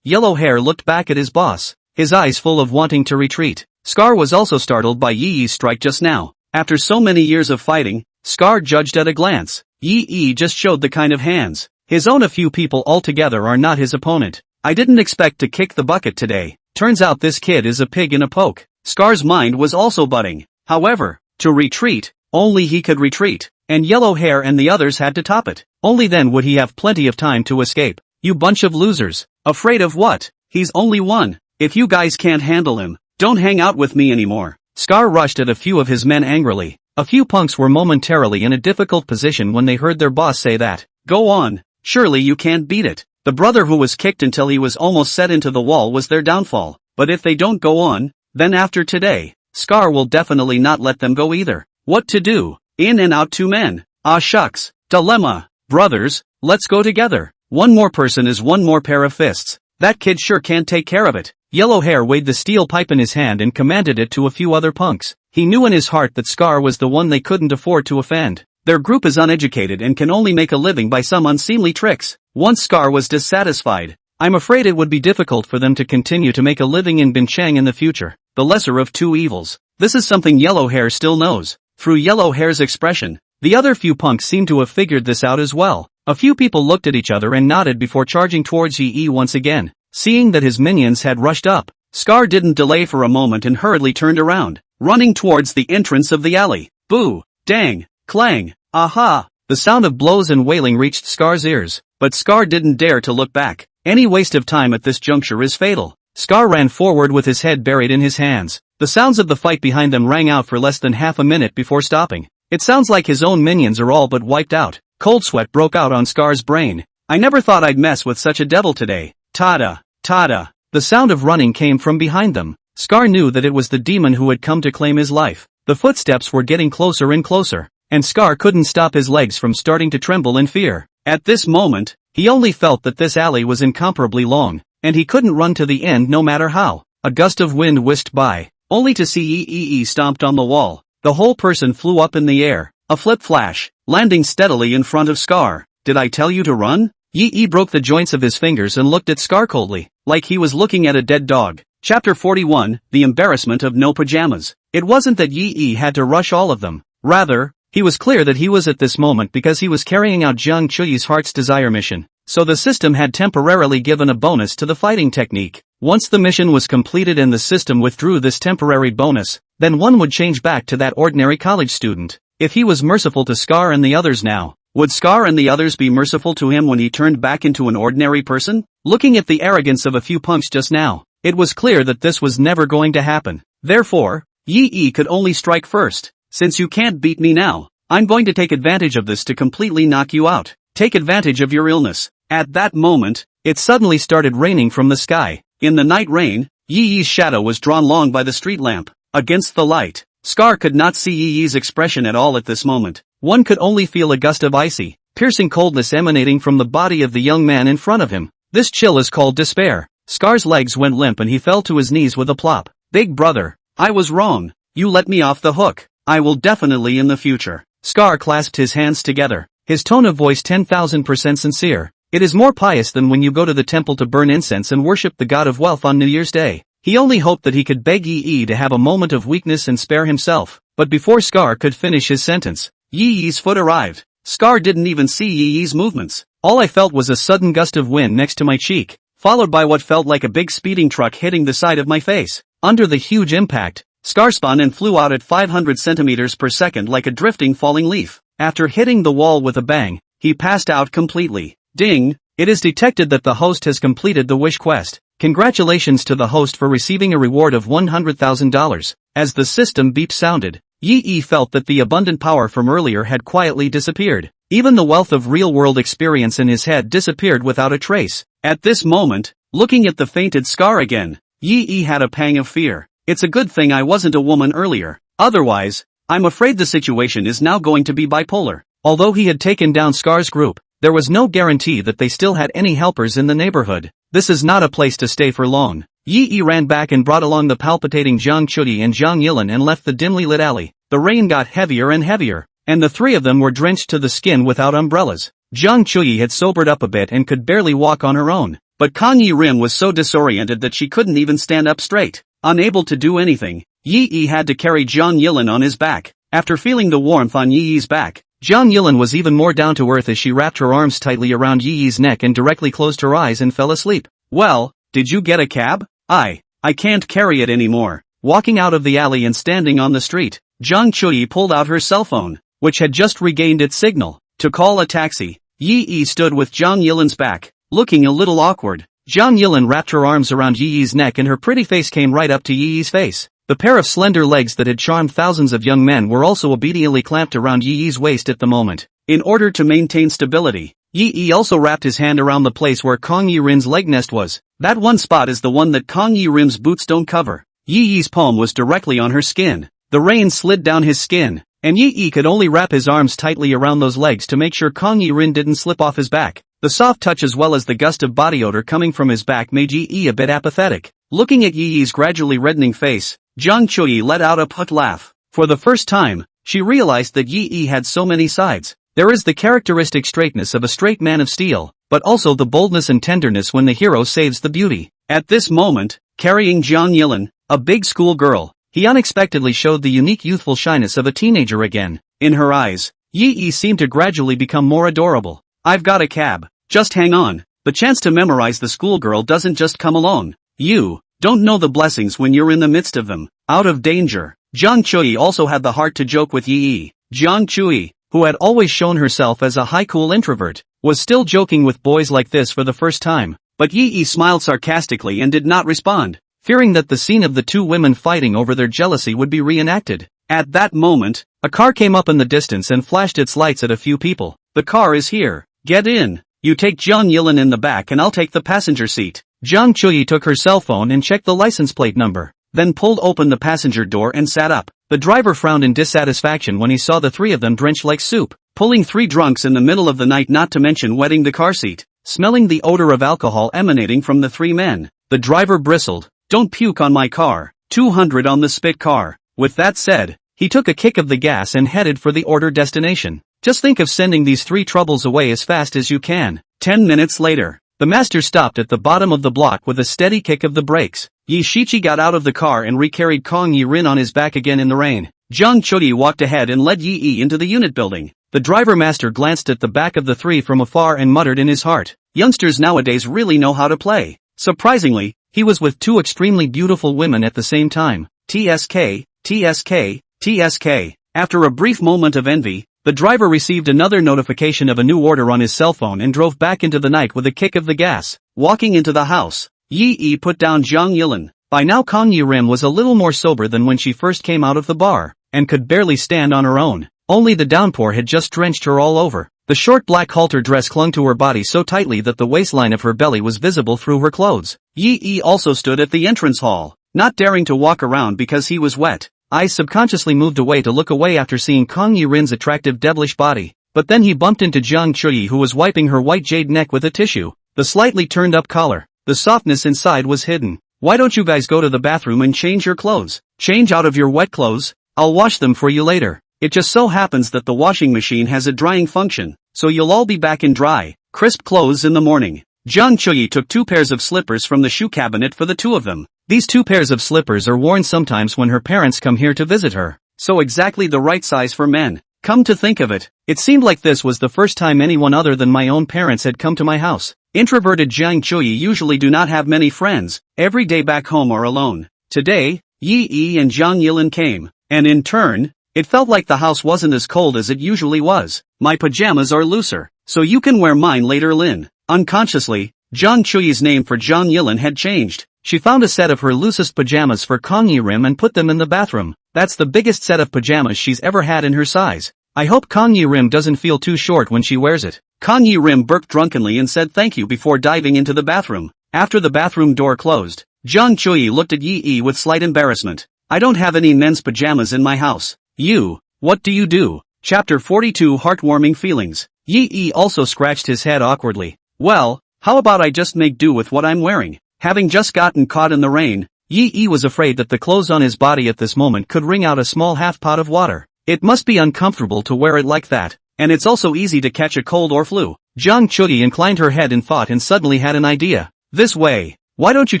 Yellow hair looked back at his boss, his eyes full of wanting to retreat. Scar was also startled by Yi's strike just now. After so many years of fighting, Scar judged at a glance. Yi just showed the kind of hands. His own a few people altogether are not his opponent. I didn't expect to kick the bucket today. Turns out this kid is a pig in a poke. Scar's mind was also budding. However, to retreat, only he could retreat. And yellow hair and the others had to top it. Only then would he have plenty of time to escape. You bunch of losers. Afraid of what? He's only one. If you guys can't handle him, don't hang out with me anymore. Scar rushed at a few of his men angrily. A few punks were momentarily in a difficult position when they heard their boss say that. Go on. Surely you can't beat it. The brother who was kicked until he was almost set into the wall was their downfall. But if they don't go on, then after today, Scar will definitely not let them go either. What to do? In and out 2 men. Ah shucks. Dilemma. Brothers, let's go together. One more person is one more pair of fists. That kid sure can't take care of it. Yellow hair weighed the steel pipe in his hand and commanded it to a few other punks. He knew in his heart that Scar was the one they couldn't afford to offend. Their group is uneducated and can only make a living by some unseemly tricks. Once Scar was dissatisfied, I'm afraid it would be difficult for them to continue to make a living in Binchang in the future. The lesser of 2 evils. This is something Yellow Hair still knows. Through Yellow Hair's expression, the other few punks seemed to have figured this out as well. A few people looked at each other and nodded before charging towards Yi once again. Seeing that his minions had rushed up, Scar didn't delay for a moment and hurriedly turned around, running towards the entrance of the alley. Boo! Dang! Clang! Aha! The sound of blows and wailing reached Scar's ears, but Scar didn't dare to look back. Any waste of time at this juncture is fatal. Scar ran forward with his head buried in his hands. The sounds of the fight behind them rang out for less than half a minute before stopping. It sounds like his own minions are all but wiped out. Cold sweat broke out on Scar's brain. I never thought I'd mess with such a devil today. Tada! Tada! The sound of running came from behind them. Scar knew that it was the demon who had come to claim his life. The footsteps were getting closer and closer, and Scar couldn't stop his legs from starting to tremble in fear. At this moment, he only felt that this alley was incomparably long, and he couldn't run to the end no matter how. A gust of wind whisked by, only to see Yi stomped on the wall. The whole person flew up in the air, a flip flash, landing steadily in front of Scar. Did I tell you to run? Yi broke the joints of his fingers and looked at Scar coldly, like he was looking at a dead dog. Chapter 41, The Embarrassment of No Pajamas. It wasn't that Yi had to rush all of them. Rather, he was clear that he was at this moment because he was carrying out Jiang Chuyi's Heart's Desire mission. So the system had temporarily given a bonus to the fighting technique. Once the mission was completed and the system withdrew this temporary bonus, then one would change back to that ordinary college student. If he was merciful to Scar and the others now, would Scar and the others be merciful to him when he turned back into an ordinary person? Looking at the arrogance of a few punks just now, it was clear that this was never going to happen. Therefore, Yi could only strike first. Since you can't beat me now, I'm going to take advantage of this to completely knock you out. Take advantage of your illness. At that moment, it suddenly started raining from the sky. In the night rain, Yi's shadow was drawn long by the street lamp. Against the light, Scar could not see Yi's expression at all at this moment. One could only feel a gust of icy, piercing coldness emanating from the body of the young man in front of him. This chill is called despair. Scar's legs went limp and he fell to his knees with a plop. Big brother, I was wrong. You let me off the hook. I will definitely in the future. Scar clasped his hands together, his tone of voice 10,000% sincere. It is more pious than when you go to the temple to burn incense and worship the god of wealth on New Year's Day. He only hoped that he could beg Yi to have a moment of weakness and spare himself. But before Scar could finish his sentence, Yi's foot arrived. Scar didn't even see Yi's movements. All I felt was a sudden gust of wind next to my cheek, followed by what felt like a big speeding truck hitting the side of my face. Under the huge impact, Scar spun and flew out at 500 centimeters per second like a drifting falling leaf. After hitting the wall with a bang, he passed out completely. Ding! It is detected that the host has completed the wish quest. Congratulations to the host for receiving a reward of $100,000. As the system beep sounded, Yi felt that the abundant power from earlier had quietly disappeared. Even the wealth of real-world experience in his head disappeared without a trace. At this moment, looking at the fainted Scar again, Yi had a pang of fear. It's a good thing I wasn't a woman earlier. Otherwise, I'm afraid the situation is now going to be bipolar. Although he had taken down Scar's group, there was no guarantee that they still had any helpers in the neighborhood. This is not a place to stay for long. Yi ran back and brought along the palpitating Zhang Chuyi and Zhang Yilin and left the dimly lit alley. The rain got heavier and heavier, and the three of them were drenched to the skin without umbrellas. Zhang Chuyi had sobered up a bit and could barely walk on her own, but Kang Yi-rim was so disoriented that she couldn't even stand up straight. Unable to do anything, Yi had to carry Zhang Yilin on his back. After feeling the warmth on Yi's back, Zhang Yilin was even more down to earth as she wrapped her arms tightly around Yi's neck and directly closed her eyes and fell asleep. Well, did you get a cab? I can't carry it anymore. Walking out of the alley and standing on the street, Zhang Chuyi pulled out her cell phone, which had just regained its signal, to call a taxi. Yi stood with Zhang Yilin's back, looking a little awkward. Zhang Yilin wrapped her arms around Yi's neck and her pretty face came right up to Yi's face. The pair of slender legs that had charmed thousands of young men were also obediently clamped around Yi's waist at the moment. In order to maintain stability, Yi also wrapped his hand around the place where Kang Yi-rin's leg nest was. That one spot is the one that Kang Yi-rim's boots don't cover. Yi's palm was directly on her skin. The rain slid down his skin, and Yi could only wrap his arms tightly around those legs to make sure Kang Yi-rin didn't slip off his back. The soft touch as well as the gust of body odor coming from his back made Yi a bit apathetic. Looking at Yi's gradually reddening face, Zhang Chuyi let out a put laugh. For the first time, she realized that Yi had so many sides. There is the characteristic straightness of a straight man of steel, but also the boldness and tenderness when the hero saves the beauty. At this moment, carrying Zhang Yilin, a big school girl, he unexpectedly showed the unique youthful shyness of a teenager again. In her eyes, Yi seemed to gradually become more adorable. I've got a cab. Just hang on. The chance to memorize the schoolgirl doesn't just come alone. You don't know the blessings when you're in the midst of them. Out of danger. Zhang Chuyi also had the heart to joke with Yi. Zhang Chuyi, who had always shown herself as a high-cool introvert, was still joking with boys like this for the first time. But Yi smiled sarcastically and did not respond, fearing that the scene of the two women fighting over their jealousy would be reenacted. At that moment, a car came up in the distance and flashed its lights at a few people. The car is here. Get in. You take Zhang Yilin in the back and I'll take the passenger seat. Zhang Chuyi took her cell phone and checked the license plate number, then pulled open the passenger door and sat up. The driver frowned in dissatisfaction when he saw the three of them drenched like soup, pulling three drunks in the middle of the night, not to mention wetting the car seat. Smelling the odor of alcohol emanating from the three men, the driver bristled. Don't puke on my car. 200 on the spit car. With that said, he took a kick of the gas and headed for the order destination. Just think of sending these three troubles away as fast as you can. 10 minutes later, the master stopped at the bottom of the block with a steady kick of the brakes. Yi Shichi got out of the car and recarried Kang Yi-rin on his back again in the rain. Zhang Chuyi walked ahead and led Yi into the unit building. The driver master glanced at the back of the three from afar and muttered in his heart, youngsters nowadays really know how to play. Surprisingly, he was with two extremely beautiful women at the same time. TSK, TSK, TSK. After a brief moment of envy, the driver received another notification of a new order on his cell phone and drove back into the night with a kick of the gas. Walking into the house, Yi put down Zhang Yilin. By now Kang Yi-rim was a little more sober than when she first came out of the bar, and could barely stand on her own. Only the downpour had just drenched her all over. The short black halter dress clung to her body so tightly that the waistline of her belly was visible through her clothes. Yi also stood at the entrance hall, not daring to walk around because he was wet. Eyes subconsciously moved away to look away after seeing Kang Yi-rin's attractive devilish body, but then he bumped into Zhang Chuyi, who was wiping her white jade neck with a tissue. The slightly turned up collar, the softness inside was hidden. Why don't you guys go to the bathroom and change your clothes? Change out of your wet clothes? I'll wash them for you later. It just so happens that the washing machine has a drying function, so you'll all be back in dry, crisp clothes in the morning. Zhang Chuyi took 2 pairs of slippers from the shoe cabinet for the two of them. These 2 pairs of slippers are worn sometimes when her parents come here to visit her, so exactly the right size for men. Come to think of it, it seemed like this was the first time anyone other than my own parents had come to my house. Introverted Zhang Chuyi usually do not have many friends, every day back home or alone. Today, Yi and Zhang Yilin came, and in turn, it felt like the house wasn't as cold as it usually was. My pajamas are looser, so you can wear mine later, Lin. Unconsciously, Zhang Chuyi's name for Zhang Yilin had changed. She found a set of her loosest pajamas for Kang Yi-rim and put them in the bathroom. That's the biggest set of pajamas she's ever had in her size. I hope Kang Yi-rim doesn't feel too short when she wears it. Kang Yi-rim burped drunkenly and said thank you before diving into the bathroom. After the bathroom door closed, Zhang Chuyi looked at Yi with slight embarrassment. I don't have any men's pajamas in my house. You, what do you do? Chapter 42 Heartwarming Feelings. Yi also scratched his head awkwardly. Well, how about I just make do with what I'm wearing? Having just gotten caught in the rain, Yi was afraid that the clothes on his body at this moment could wring out a small half pot of water. It must be uncomfortable to wear it like that, and it's also easy to catch a cold or flu. Jiang Chuyi inclined her head in thought and suddenly had an idea. This way, why don't you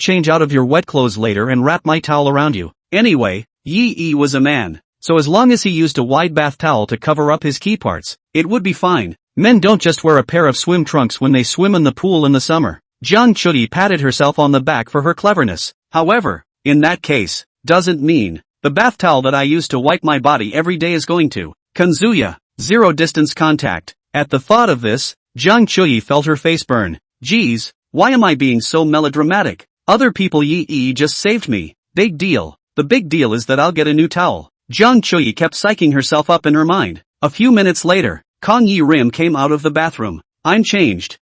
change out of your wet clothes later and wrap my towel around you? Anyway, Yi was a man, so as long as he used a wide bath towel to cover up his key parts, it would be fine. Men don't just wear a pair of swim trunks when they swim in the pool in the summer. Jiang Chuyi patted herself on the back for her cleverness. However, in that case, doesn't mean the bath towel that I use to wipe my body every day is going to Kanzuya, zero distance contact. At the thought of this, Jiang Chuyi felt her face burn. Geez, why am I being so melodramatic? Other people Yi just saved me. Big deal. The big deal is that I'll get a new towel. Jiang Chuyi kept psyching herself up in her mind. A few minutes later, Kang Yi Rim came out of the bathroom. I'm changed.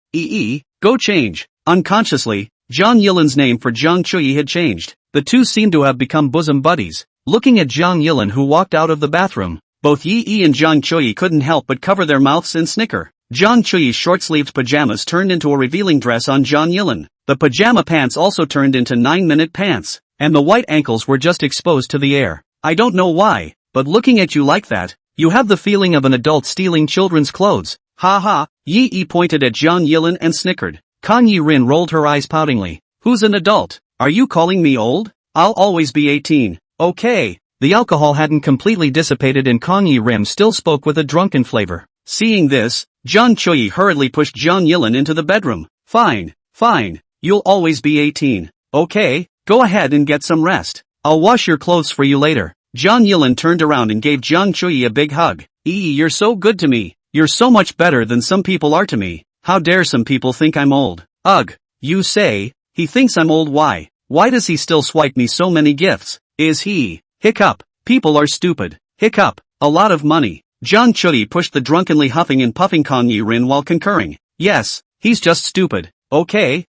Go change. Unconsciously, Zhang Yilin's name for Jiang Chuyi had changed. The two seemed to have become bosom buddies. Looking at Zhang Yilin who walked out of the bathroom, both Yi and Jiang Chuyi couldn't help but cover their mouths and snicker. Jiang Chuyi's short-sleeved pajamas turned into a revealing dress on Zhang Yilin. The pajama pants also turned into 9-minute pants, and the white ankles were just exposed to the air. I don't know why, but looking at you like that, you have the feeling of an adult stealing children's clothes. Ha ha, Yi pointed at Zhang Yilin and snickered. Kang Yi Rin rolled her eyes poutingly. Who's an adult? Are you calling me old? I'll always be 18. Okay. The alcohol hadn't completely dissipated and Kang Yi Rim still spoke with a drunken flavor. Seeing this, Jiang Chuyi hurriedly pushed Zhang Yilin into the bedroom. Fine. You'll always be 18. Okay, go ahead and get some rest. I'll wash your clothes for you later. Zhang Yilin turned around and gave Jiang Chuyi a big hug. You're so good to me. You're so much better than some people are to me. How dare some people think I'm old? Ugh. You say, he thinks I'm old. Why? Why does he still swipe me so many gifts? Is he? Hiccup. People are stupid. Hiccup. A lot of money. Jiang Chuyi pushed the drunkenly huffing and puffing Kang Yi Rin while concurring. Yes, he's just stupid. Okay,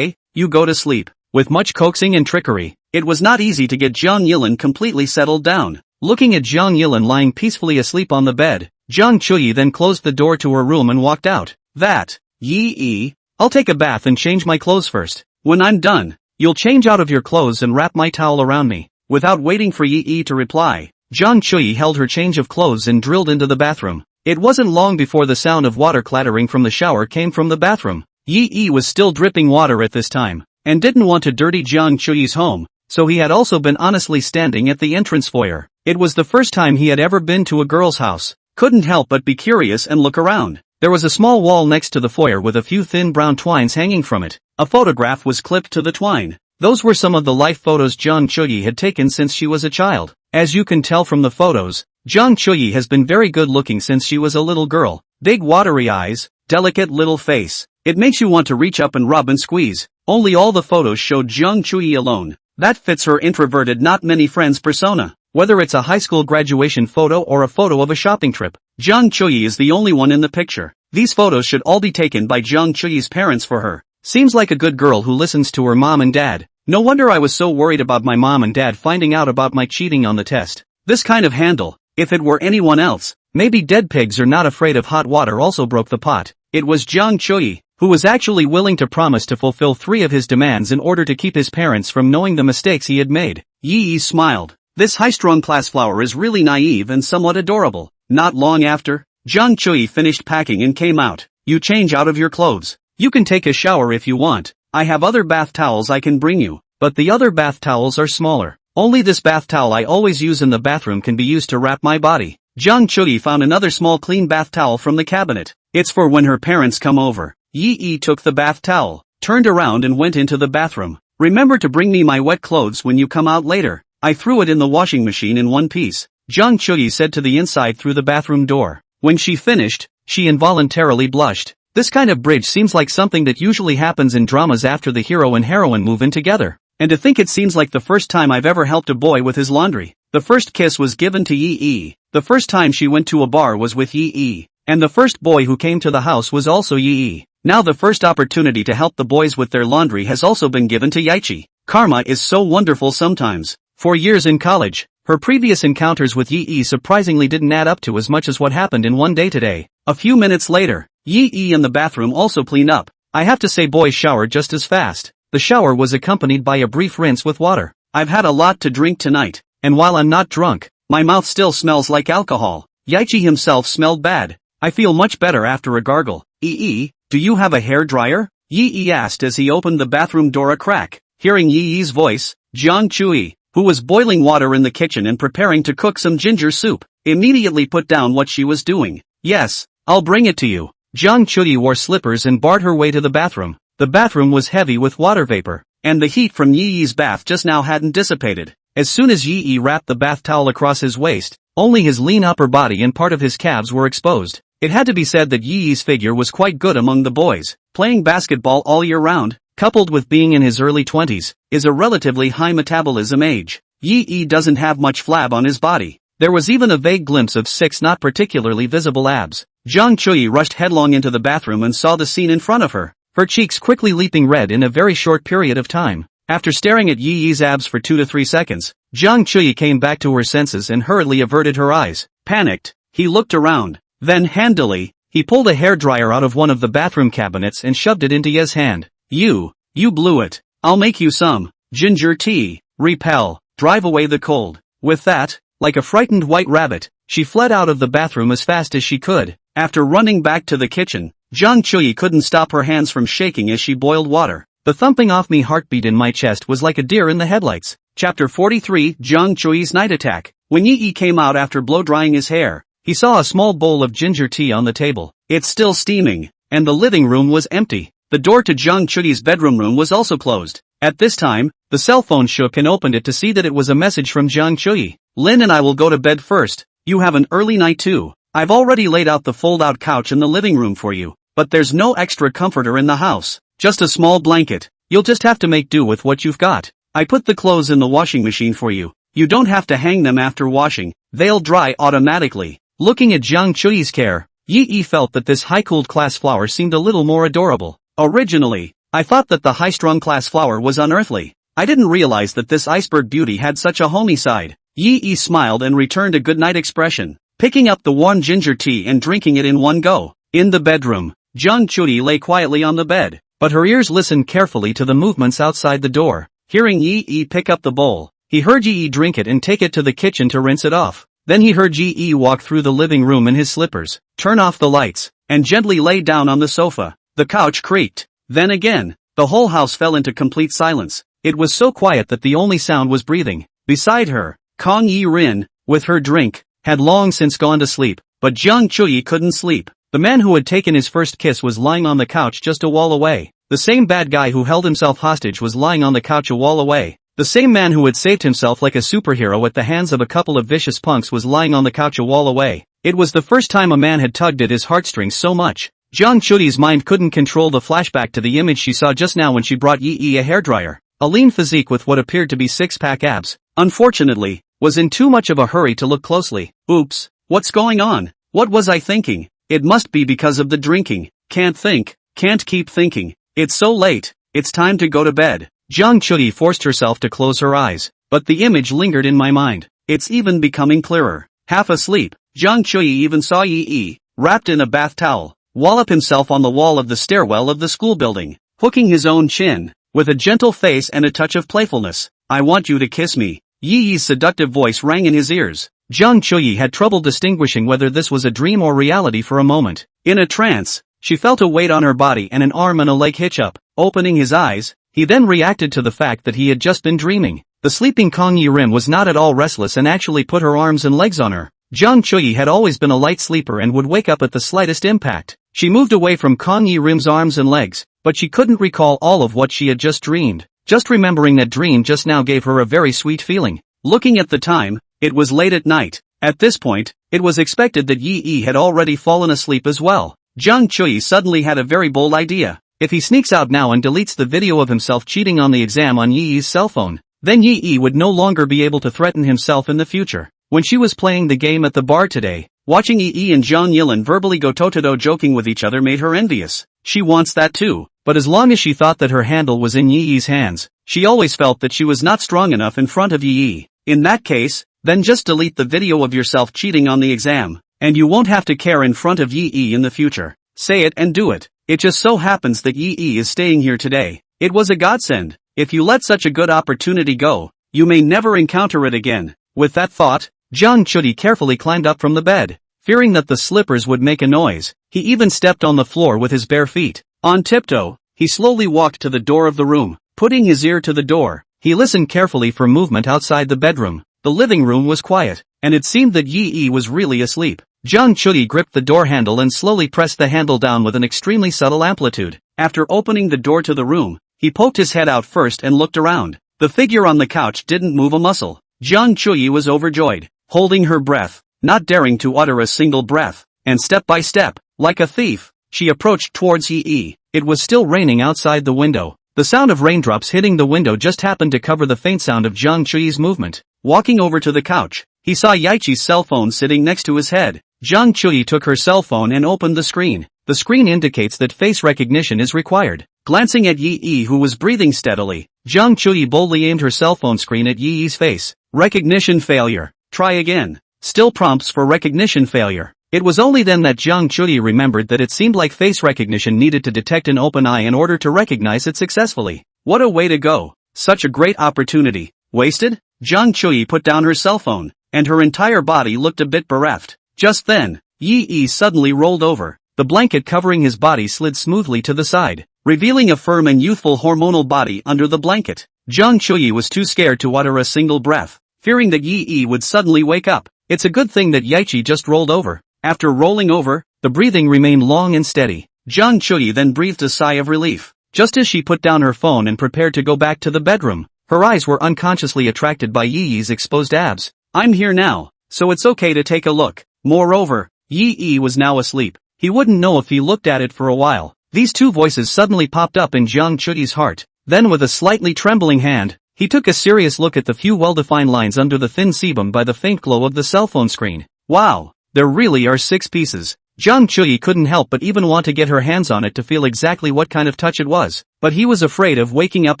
you go to sleep. With much coaxing and trickery, it was not easy to get Zhang Yilin completely settled down. Looking at Zhang Yilin lying peacefully asleep on the bed, Jiang Chuyi then closed the door to her room and walked out. I'll take a bath and change my clothes first. When I'm done, you'll change out of your clothes and wrap my towel around me. Without waiting for Yi to reply, Jiang Chuyi held her change of clothes and drilled into the bathroom. It wasn't long before the sound of water clattering from the shower came from the bathroom. Yi was still dripping water at this time, and didn't want to dirty Jiang Chuyi's home, so he had also been honestly standing at the entrance foyer. It was the first time he had ever been to a girl's house. Couldn't help but be curious and look around. There was a small wall next to the foyer with a few thin brown twines hanging from it. A photograph was clipped to the twine. Those were some of the life photos Jiang Chuyi had taken since she was a child. As you can tell from the photos, Jiang Chuyi has been very good looking since she was a little girl. Big watery eyes, delicate little face. It makes you want to reach up and rub and squeeze. Only all the photos showed Jiang Chuyi alone. That fits her introverted not many friends persona. Whether it's a high school graduation photo or a photo of a shopping trip, Jiang Chuyi is the only one in the picture. These photos should all be taken by Jiang Chuyi's parents for her. Seems like a good girl who listens to her mom and dad. No wonder I was so worried about my mom and dad finding out about my cheating on the test. This kind of handle, if it were anyone else, maybe dead pigs are not afraid of hot water also broke the pot. It was Jiang Chuyi, who was actually willing to promise to fulfill 3 of his demands in order to keep his parents from knowing the mistakes he had made. Yi smiled. This high-strung class flower is really naive and somewhat adorable. Not long after, Jiang Chuyi finished packing and came out. You change out of your clothes. You can take a shower if you want. I have other bath towels I can bring you, but the other bath towels are smaller. Only this bath towel I always use in the bathroom can be used to wrap my body. Jiang Chuyi found another small clean bath towel from the cabinet. It's for when her parents come over. Yi took the bath towel, turned around and went into the bathroom. Remember to bring me my wet clothes when you come out later. I threw it in the washing machine in one piece, Jiang Chuyi said to the inside through the bathroom door. When she finished, she involuntarily blushed. This kind of bridge seems like something that usually happens in dramas after the hero and heroine move in together. And to think it seems like the first time I've ever helped a boy with his laundry. The first kiss was given to Yi. The first time she went to a bar was with Yi. And the first boy who came to the house was also Yi. Now the first opportunity to help the boys with their laundry has also been given to Yaichi. Karma is so wonderful sometimes. For years in college, Her previous encounters with Yi surprisingly didn't add up to as much as what happened in one day today. A few minutes later, Yi in the bathroom also cleaned up. I have to say boys showered just as fast. The shower was accompanied by a brief rinse with water. I've had a lot to drink tonight, and while I'm not drunk, my mouth still smells like alcohol. Yichi himself smelled bad. I feel much better after a gargle. Do you have a hair dryer? Yi asked as he opened the bathroom door a crack. Hearing Yi's voice, Jiang Chui, who was boiling water in the kitchen and preparing to cook some ginger soup, immediately put down what she was doing. Yes, I'll bring it to you. Jiang Chui wore slippers and barred her way to the bathroom. The bathroom was heavy with water vapor, and the heat from Yi's bath just now hadn't dissipated. As soon as Yi wrapped the bath towel across his waist, only his lean upper body and part of his calves were exposed. It had to be said that Yi's figure was quite good among the boys. Playing basketball all year round, coupled with being in his early 20s, is a relatively high metabolism age. Yi doesn't have much flab on his body. There was even a vague glimpse of 6 not particularly visible abs. Jiang Chui rushed headlong into the bathroom and saw the scene in front of her, her cheeks quickly leaping red in a very short period of time. After staring at Yi's abs for 2 to 3 seconds, Jiang Chui came back to her senses and hurriedly averted her eyes. Panicked, he looked around. Then handily, he pulled a hairdryer out of one of the bathroom cabinets and shoved it into Ye's hand. You blew it. I'll make you some ginger tea. Repel, drive away the cold. With that, like a frightened white rabbit, she fled out of the bathroom as fast as she could. After running back to the kitchen, Jiang Chui couldn't stop her hands from shaking as she boiled water. The thumping off me heartbeat in my chest was like a deer in the headlights. Chapter 43, Jiang Chui's Night Attack. When Yi came out after blow-drying his hair, he saw a small bowl of ginger tea on the table. It's still steaming, and the living room was empty. The door to Jiang Chui's bedroom room was also closed. At this time, the cell phone shook and opened it to see that it was a message from Jiang Chui. Lin and I will go to bed first. You have an early night too. I've already laid out the fold-out couch in the living room for you, but there's no extra comforter in the house. Just a small blanket. You'll just have to make do with what you've got. I put the clothes in the washing machine for you. You don't have to hang them after washing. They'll dry automatically. Looking at Jiang Chui's care, Yi felt that this high-cooled class flower seemed a little more adorable. Originally, I thought that the high-strung class flower was unearthly. I didn't realize that this iceberg beauty had such a homey side. Yi smiled and returned a goodnight expression, picking up the warm ginger tea and drinking it in one go. In the bedroom, Jiang Chui lay quietly on the bed, but her ears listened carefully to the movements outside the door. Hearing Yi pick up the bowl, he heard Yi drink it and take it to the kitchen to rinse it off. Then he heard Yi walk through the living room in his slippers, turn off the lights, and gently lay down on the sofa. The couch creaked. Then again, the whole house fell into complete silence. It was so quiet that the only sound was breathing. Beside her, Kong Yi Rin, with her drink, had long since gone to sleep, but Jiang Chui couldn't sleep. The man who had taken his first kiss was lying on the couch just a wall away. The same bad guy who held himself hostage was lying on the couch a wall away. The same man who had saved himself like a superhero at the hands of a couple of vicious punks was lying on the couch a wall away. It was the first time a man had tugged at his heartstrings so much. Jiang Chui's mind couldn't control the flashback to the image she saw just now when she brought Yi a hairdryer. A lean physique with what appeared to be six-pack abs, unfortunately, was in too much of a hurry to look closely. Oops, what's going on? What was I thinking? It must be because of the drinking. Can't think, can't keep thinking. It's so late, it's time to go to bed. Jiang Chui forced herself to close her eyes, but the image lingered in my mind. It's even becoming clearer. Half asleep, Jiang Chui even saw Yi, wrapped in a bath towel, wallop himself on the wall of the stairwell of the school building, hooking his own chin, with a gentle face and a touch of playfulness. I want you to kiss me. Yi's seductive voice rang in his ears. Jiang Chui had trouble distinguishing whether this was a dream or reality for a moment. In a trance, she felt a weight on her body and an arm and a leg hitch up. Opening his eyes, he then reacted to the fact that he had just been dreaming. The sleeping Kong Yi Rim was not at all restless and actually put her arms and legs on her. Jiang Chui had always been a light sleeper and would wake up at the slightest impact. She moved away from Kong Yi Rim's arms and legs, but she couldn't recall all of what she had just dreamed. Just remembering that dream just now gave her a very sweet feeling. Looking at the time, it was late at night. At this point, it was expected that Yi had already fallen asleep as well. Jiang Chui suddenly had a very bold idea. If he sneaks out now and deletes the video of himself cheating on the exam on Yi's cell phone, then Yi would no longer be able to threaten himself in the future. When she was playing the game at the bar today, watching Yi and Zhang Yilin verbally go toe-to-toe joking with each other made her envious. She wants that too, but as long as she thought that her handle was in Yi's hands, she always felt that she was not strong enough in front of Yi. In that case, then just delete the video of yourself cheating on the exam, and you won't have to care in front of Yi in the future. Say it and do it. It just so happens that Yi is staying here today. It was a godsend. If you let such a good opportunity go, you may never encounter it again. With that thought, Jiang Chudi carefully climbed up from the bed. Fearing that the slippers would make a noise, he even stepped on the floor with his bare feet. On tiptoe, he slowly walked to the door of the room. Putting his ear to the door, he listened carefully for movement outside the bedroom. The living room was quiet, and it seemed that Yi was really asleep. Jiang Chudi gripped the door handle and slowly pressed the handle down with an extremely subtle amplitude. After opening the door to the room, he poked his head out first and looked around. The figure on the couch didn't move a muscle. Jiang Chudi was overjoyed, holding her breath, not daring to utter a single breath, and step by step, like a thief, she approached towards Yi. It was still raining outside the window. The sound of raindrops hitting the window just happened to cover the faint sound of Jiang Chuyi's movement. Walking over to the couch, he saw Yiqi's cell phone sitting next to his head. Jiang Chuyi took her cell phone and opened the screen. The screen indicates that face recognition is required. Glancing at Yi who was breathing steadily, Jiang Chuyi boldly aimed her cell phone screen at Yi's face. Recognition failure. Try again. Still prompts for recognition failure. It was only then that Jiang Chudi remembered that it seemed like face recognition needed to detect an open eye in order to recognize it successfully. What a way to go. Such a great opportunity. Wasted? Jiang Chudi put down her cell phone, and her entire body looked a bit bereft. Just then, Yi suddenly rolled over. The blanket covering his body slid smoothly to the side, revealing a firm and youthful hormonal body under the blanket. Jiang Chudi was too scared to utter a single breath, fearing that Yi would suddenly wake up. It's a good thing that Yiqi just rolled over. After rolling over, the breathing remained long and steady. Jiang Chudi then breathed a sigh of relief. Just as she put down her phone and prepared to go back to the bedroom, her eyes were unconsciously attracted by Yi's exposed abs. I'm here now, so it's okay to take a look. Moreover, Yi was now asleep. He wouldn't know if he looked at it for a while. These two voices suddenly popped up in Jiang Chudi's heart. Then with a slightly trembling hand, he took a serious look at the few well-defined lines under the thin sebum by the faint glow of the cell phone screen. Wow! There really are 6 pieces. Jiang Chuyi couldn't help but even want to get her hands on it to feel exactly what kind of touch it was. But he was afraid of waking up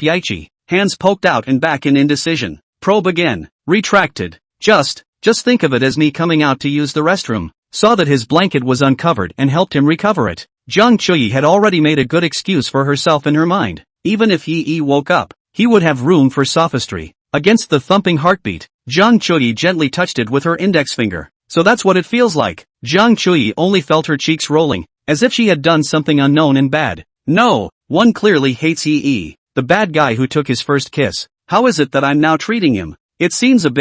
Yiqi. Hands poked out and back in indecision. Probe again. Retracted. Just think of it as me coming out to use the restroom. Saw that his blanket was uncovered and helped him recover it. Jiang Chuyi had already made a good excuse for herself in her mind. Even if Yi woke up, he would have room for sophistry. Against the thumping heartbeat, Jiang Chuyi gently touched it with her index finger. So that's what it feels like. Jiang Chuyi only felt her cheeks rolling, as if she had done something unknown and bad. No, one clearly hates Yi, the bad guy who took his first kiss. How is it that I'm now treating him? It seems a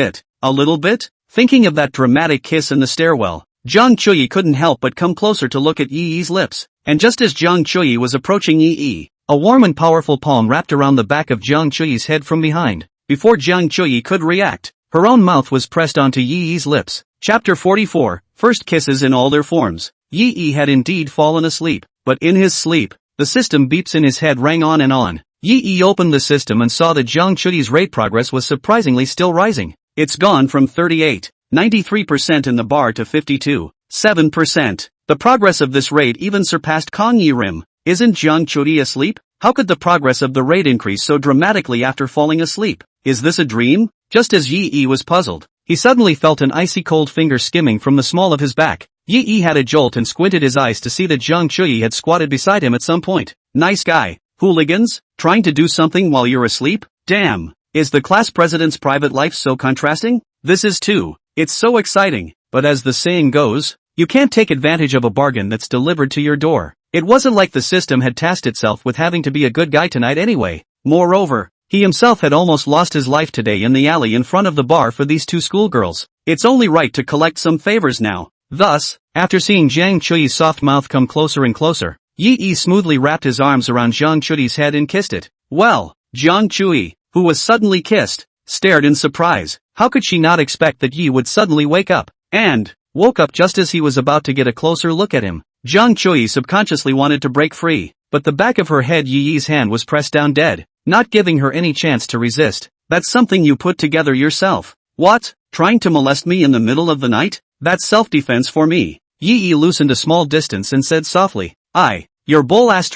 little bit. Thinking of that dramatic kiss in the stairwell, Jiang Chuyi couldn't help but come closer to look at Yi's lips. And just as Jiang Chuyi was approaching Yi, a warm and powerful palm wrapped around the back of Jiang Chuyi's head from behind. Before Jiang Chuyi could react, her own mouth was pressed onto Yi's lips. Chapter 44, First Kisses in All Their Forms. Yi had indeed fallen asleep, but in his sleep, the system beeps in his head rang on and on. Yi opened the system and saw that Jiang Chudi's rate progress was surprisingly still rising. It's gone from 93% in the bar to 7%. The progress of this rate even surpassed Kong Yi Rim. Isn't Jiang Chudi asleep? How could the progress of the rate increase so dramatically after falling asleep? Is this a dream? Just as Yi was puzzled, he suddenly felt an icy cold finger skimming from the small of his back. Yi had a jolt and squinted his eyes to see that Jiang Chuyi had squatted beside him at some point. Nice guy. Hooligans? Trying to do something while you're asleep? Damn. Is the class president's private life so contrasting? This is too. It's so exciting. But as the saying goes, you can't take advantage of a bargain that's delivered to your door. It wasn't like the system had tasked itself with having to be a good guy tonight anyway. Moreover, he himself had almost lost his life today in the alley in front of the bar for these two schoolgirls. It's only right to collect some favors now. Thus, after seeing Jiang Chuyi's soft mouth come closer and closer, Yi smoothly wrapped his arms around Jiang Chuyi's head and kissed it. Well, Jiang Chuyi, who was suddenly kissed, stared in surprise. How could she not expect that Yi would suddenly wake up? And woke up just as he was about to get a closer look at him. Jiang Chuyi subconsciously wanted to break free, but the back of her head Yi's hand was pressed down dead, not giving her any chance to resist. That's something you put together yourself. What? Trying to molest me in the middle of the night? That's self-defense for me. Yi loosened a small distance and said softly, your bull ********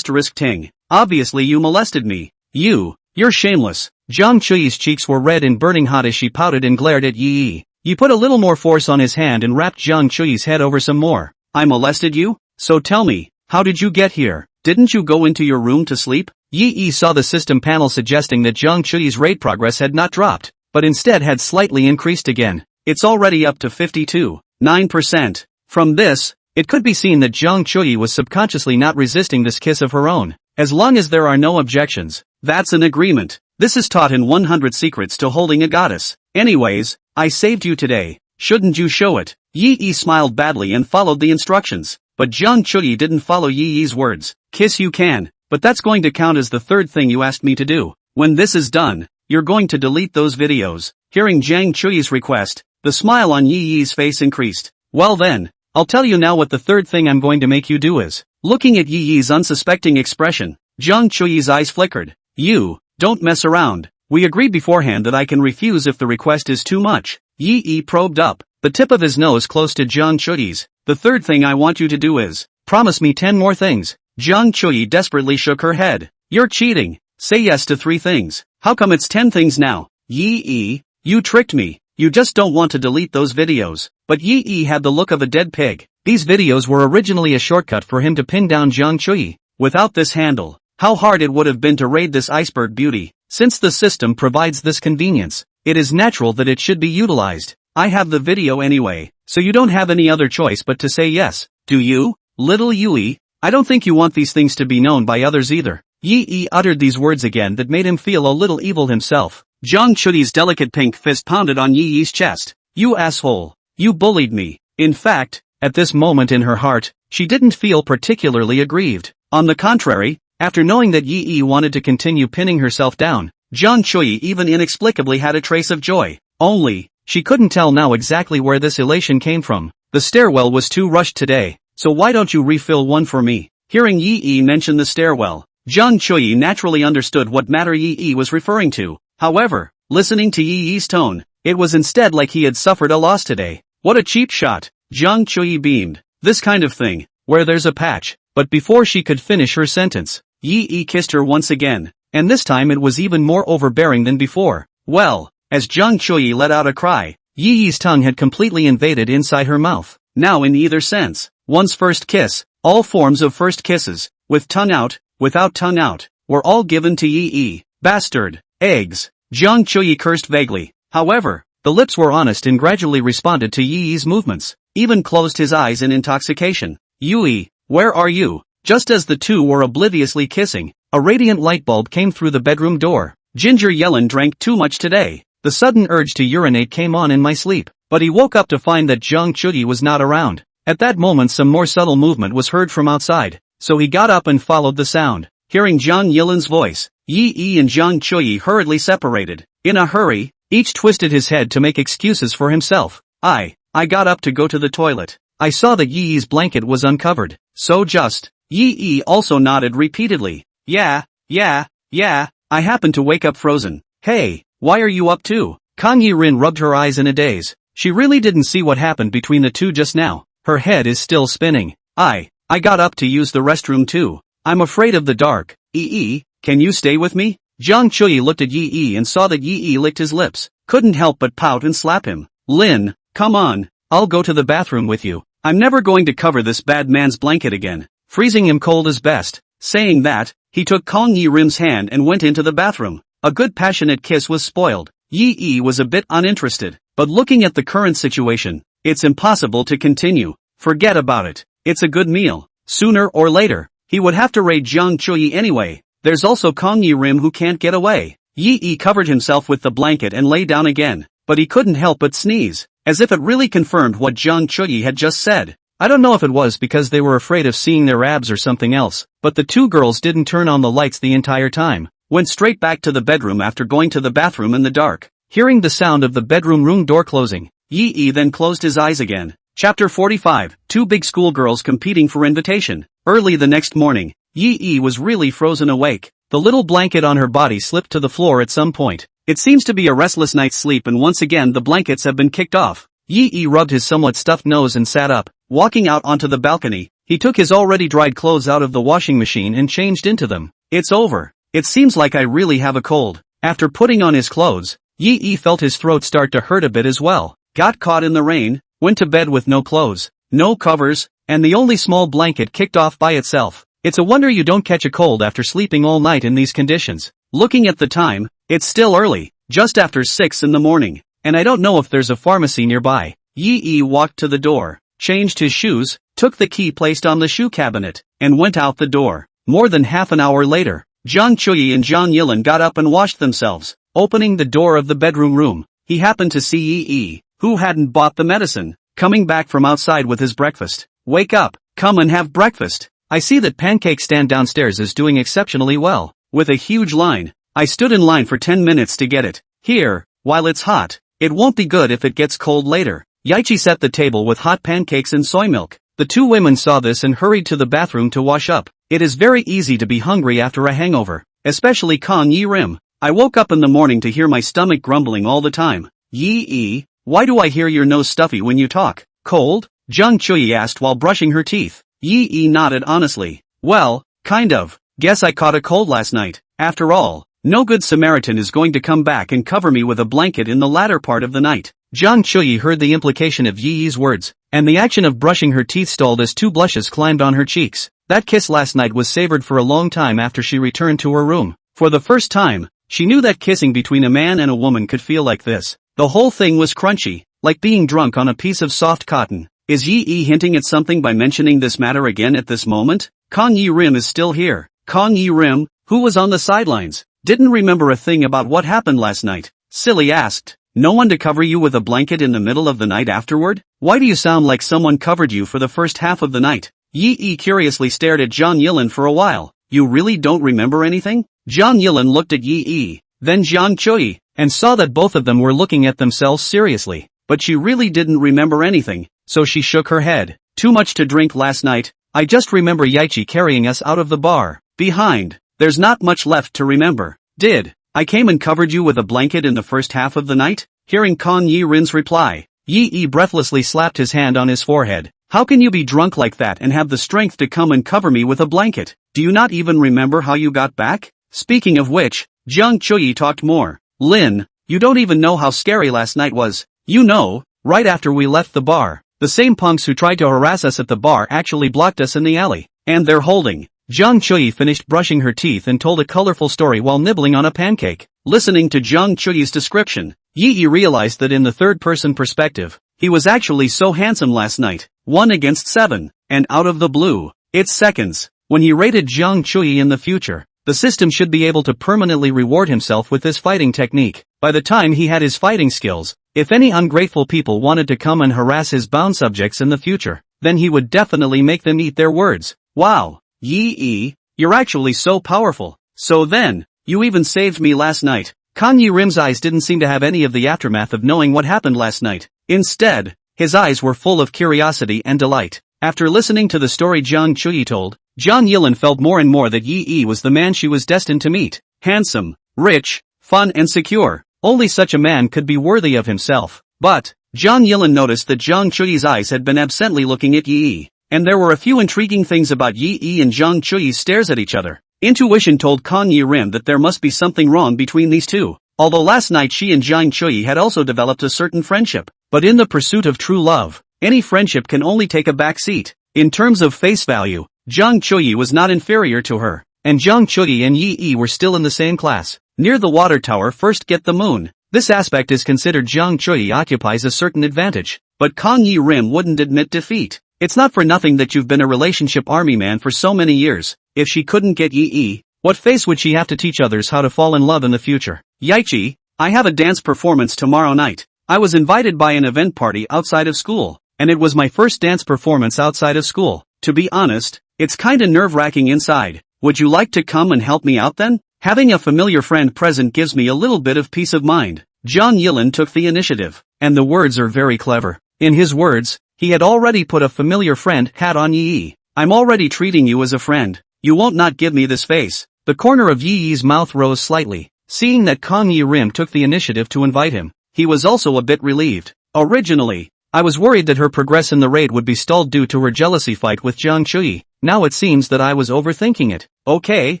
ting. Obviously you molested me. You You're shameless. Jiang Chuyi's cheeks were red and burning hot as she pouted and glared at Yi. Yi put a little more force on his hand and wrapped Jiang Chuyi's head over some more. I molested you? So tell me, how did you get here? Didn't you go into your room to sleep? Yi saw the system panel suggesting that Jiang Chuyi's raid progress had not dropped, but instead had slightly increased again. It's already up to 52.9%. From this, it could be seen that Jiang Chuyi was subconsciously not resisting this kiss of her own. As long as there are no objections, that's an agreement. This is taught in 100 Secrets to Holding a Goddess. Anyways, I saved you today. Shouldn't you show it? Yi smiled badly and followed the instructions. But Jiang Chuyi didn't follow Yi's words. Kiss you can, but that's going to count as the third thing you asked me to do. When this is done, you're going to delete those videos. Hearing Jiang Chuyi's request, the smile on Yi's face increased. Well then, I'll tell you now what the third thing I'm going to make you do is. Looking at Yi's unsuspecting expression, Jiang Chuyi's eyes flickered. You, don't mess around. We agreed beforehand that I can refuse if the request is too much. Yi probed up, the tip of his nose close to Jiang Chuyi's. The third thing I want you to do is, promise me 10 more things. Jiang Chuyi desperately shook her head. You're cheating. Say yes to 3 things. How come it's 10 things now? Yi, you tricked me. You just don't want to delete those videos. But Yi had the look of a dead pig. These videos were originally a shortcut for him to pin down Jiang Chuyi. Without this handle, how hard it would have been to raid this iceberg beauty. Since the system provides this convenience, it is natural that it should be utilized. I have the video anyway, so you don't have any other choice but to say yes. Do you, little Yui? I don't think you want these things to be known by others either. Yi uttered these words again that made him feel a little evil himself. Jiang Chuyi's delicate pink fist pounded on Yi's chest. You asshole. You bullied me. In fact, at this moment in her heart, she didn't feel particularly aggrieved. On the contrary, after knowing that Yi wanted to continue pinning herself down, Jiang Chuyi even inexplicably had a trace of joy. Only, she couldn't tell now exactly where this elation came from. The stairwell was too rushed today, so why don't you refill one for me? Hearing Yi mention the stairwell, Jiang Chuyi naturally understood what matter Yi was referring to. However, listening to Yi's tone, it was instead like he had suffered a loss today. What a cheap shot. Jiang Chuyi beamed. This kind of thing, where there's a patch. But before she could finish her sentence, Yi kissed her once again, and this time it was even more overbearing than before. Well, as Jiang Chuyi let out a cry, Yi's tongue had completely invaded inside her mouth. Now in either sense, one's first kiss, all forms of first kisses, with tongue out, without tongue out, were all given to Yi. Bastard. Eggs. Jiang Chuyi cursed vaguely. However, the lips were honest and gradually responded to Yi's movements, even closed his eyes in intoxication. Yui, where are you? Just as the two were obliviously kissing, a radiant light bulb came through the bedroom door. Ginger Yellen drank too much today. The sudden urge to urinate came on in my sleep, but he woke up to find that Jiang Chuyi was not around. At that moment some more subtle movement was heard from outside, so he got up and followed the sound. Hearing Jiang Yillen's voice, Yi and Jiang Chuyi hurriedly separated. In a hurry, each twisted his head to make excuses for himself. I got up to go to the toilet. I saw that Yi's blanket was uncovered. So just. Yi also nodded repeatedly. Yeah, I happened to wake up frozen. Hey, why are you up too? Kang Yi-rin rubbed her eyes in a daze. She really didn't see what happened between the two just now. Her head is still spinning. I got up to use the restroom too. I'm afraid of the dark. Can you stay with me? Jiang Chuyi looked at Yi and saw that Yi licked his lips. Couldn't help but pout and slap him. Lin, come on. I'll go to the bathroom with you. I'm never going to cover this bad man's blanket again. Freezing him cold is best. Saying that, he took Kang Yi-rim's hand and went into the bathroom. A good passionate kiss was spoiled. Yi was a bit uninterested, but looking at the current situation, it's impossible to continue. Forget about it. It's a good meal. Sooner or later, he would have to raid Jiang Chuyi anyway. There's also Kang Yi-rim who can't get away. Yi covered himself with the blanket and lay down again, but he couldn't help but sneeze, as if it really confirmed what Jiang Chuyi had just said. I don't know if it was because they were afraid of seeing their abs or something else, but the two girls didn't turn on the lights the entire time. Went straight back to the bedroom after going to the bathroom in the dark. Hearing the sound of the bedroom room door closing, Yi then closed his eyes again. Chapter 45, Two big schoolgirls competing for invitation. Early the next morning, Yi was really frozen awake. The little blanket on her body slipped to the floor at some point. It seems to be a restless night's sleep and once again the blankets have been kicked off. Yi rubbed his somewhat stuffed nose and sat up. Walking out onto the balcony, he took his already dried clothes out of the washing machine and changed into them. It's over. It seems like I really have a cold. After putting on his clothes, Yi felt his throat start to hurt a bit as well. Got caught in the rain, went to bed with no clothes, no covers, and the only small blanket kicked off by itself. It's a wonder you don't catch a cold after sleeping all night in these conditions. Looking at the time, it's still early, just after 6 in the morning, and I don't know if there's a pharmacy nearby. Yi walked to the door, changed his shoes, took the key placed on the shoe cabinet, and went out the door. More than half an hour later, Zhang Chuyi and Zhang Yilin got up and washed themselves. Opening the door of the bedroom room, he happened to see Yi, who hadn't bought the medicine, coming back from outside with his breakfast. Wake up, come and have breakfast. I see that Pancake Stand downstairs is doing exceptionally well, with a huge line. I stood in line for 10 minutes to get it. Here, while it's hot. It won't be good if it gets cold later. Yaichi set the table with hot pancakes and soy milk. The two women saw this and hurried to the bathroom to wash up. It is very easy to be hungry after a hangover, especially Kong Yi Rim. I woke up in the morning to hear my stomach grumbling all the time. Yi, why do I hear your nose stuffy when you talk? Cold? Zhang Chuyi asked while brushing her teeth. Yi nodded honestly. Well, kind of. Guess I caught a cold last night. After all, no good Samaritan is going to come back and cover me with a blanket in the latter part of the night. Zhang Chuyi heard the implication of Yi's words, and the action of brushing her teeth stalled as two blushes climbed on her cheeks. That kiss last night was savored for a long time after she returned to her room. For the first time, she knew that kissing between a man and a woman could feel like this. The whole thing was crunchy, like being drunk on a piece of soft cotton. Is Yi hinting at something by mentioning this matter again at this moment? Kong Yi Rim is still here. Kong Yi Rim, who was on the sidelines, didn't remember a thing about what happened last night. Silly asked. No one to cover you with a blanket in the middle of the night afterward? Why do you sound like someone covered you for the first half of the night? Yi curiously stared at Zhang Yilin for a while. You really don't remember anything? Zhang Yilin looked at Yi, then Zhang Chuyi, and saw that both of them were looking at themselves seriously. But she really didn't remember anything, so she shook her head. Too much to drink last night. I just remember Yaichi carrying us out of the bar. Behind. There's not much left to remember. Did I came and covered you with a blanket in the first half of the night? Hearing Kong Yi Rin's reply, Yi breathlessly slapped his hand on his forehead. How can you be drunk like that and have the strength to come and cover me with a blanket? Do you not even remember how you got back? Speaking of which, Zhang Chuyi talked more. Lin, you don't even know how scary last night was. You know, right after we left the bar, the same punks who tried to harass us at the bar actually blocked us in the alley. And they're holding. Zhang Chuyi finished brushing her teeth and told a colorful story while nibbling on a pancake. Listening to Zhang Chuyi's description, Yi realized that in the third-person perspective, he was actually so handsome last night. 1 against 7, and out of the blue, it's seconds. When he rated Zhang Chuyi in the future, the system should be able to permanently reward himself with this fighting technique. By the time he had his fighting skills, if any ungrateful people wanted to come and harass his bound subjects in the future, then he would definitely make them eat their words. Wow, Yi, you're actually so powerful. So then, you even saved me last night. Kong Yi Rim's eyes didn't seem to have any of the aftermath of knowing what happened last night. Instead, his eyes were full of curiosity and delight. After listening to the story Zhang Chuyi told, Zhang Yilin felt more and more that Yi was the man she was destined to meet. Handsome, rich, fun and secure. Only such a man could be worthy of himself. But, Zhang Yilin noticed that Zhang Chuyi's eyes had been absently looking at Yi, and there were a few intriguing things about Yi and Zhang Chuyi's stares at each other. Intuition told Kong Yi Rim that there must be something wrong between these two. Although last night she and Zhang Chuyi had also developed a certain friendship. But in the pursuit of true love, any friendship can only take a back seat. In terms of face value, Zhang Chuyi was not inferior to her, and Zhang Chuyi and Yi were still in the same class. Near the water tower first get the moon. This aspect is considered Zhang Chuyi occupies a certain advantage. But Kong Yi Rim wouldn't admit defeat. It's not for nothing that you've been a relationship army man for so many years. If she couldn't get Yi, what face would she have to teach others how to fall in love in the future? Yaichi, I have a dance performance tomorrow night. I was invited by an event party outside of school, and it was my first dance performance outside of school. To be honest, it's kinda nerve-wracking inside. Would you like to come and help me out then? Having a familiar friend present gives me a little bit of peace of mind. Zhang Yilin took the initiative, and the words are very clever. In his words, he had already put a familiar friend hat on Yi. I'm already treating you as a friend. You won't not give me this face. The corner of Yi's mouth rose slightly, seeing that Kong Yi Rim took the initiative to invite him. He was also a bit relieved. Originally, I was worried that her progress in the raid would be stalled due to her jealousy fight with Zhang Chuyi. Now it seems that I was overthinking it. Okay,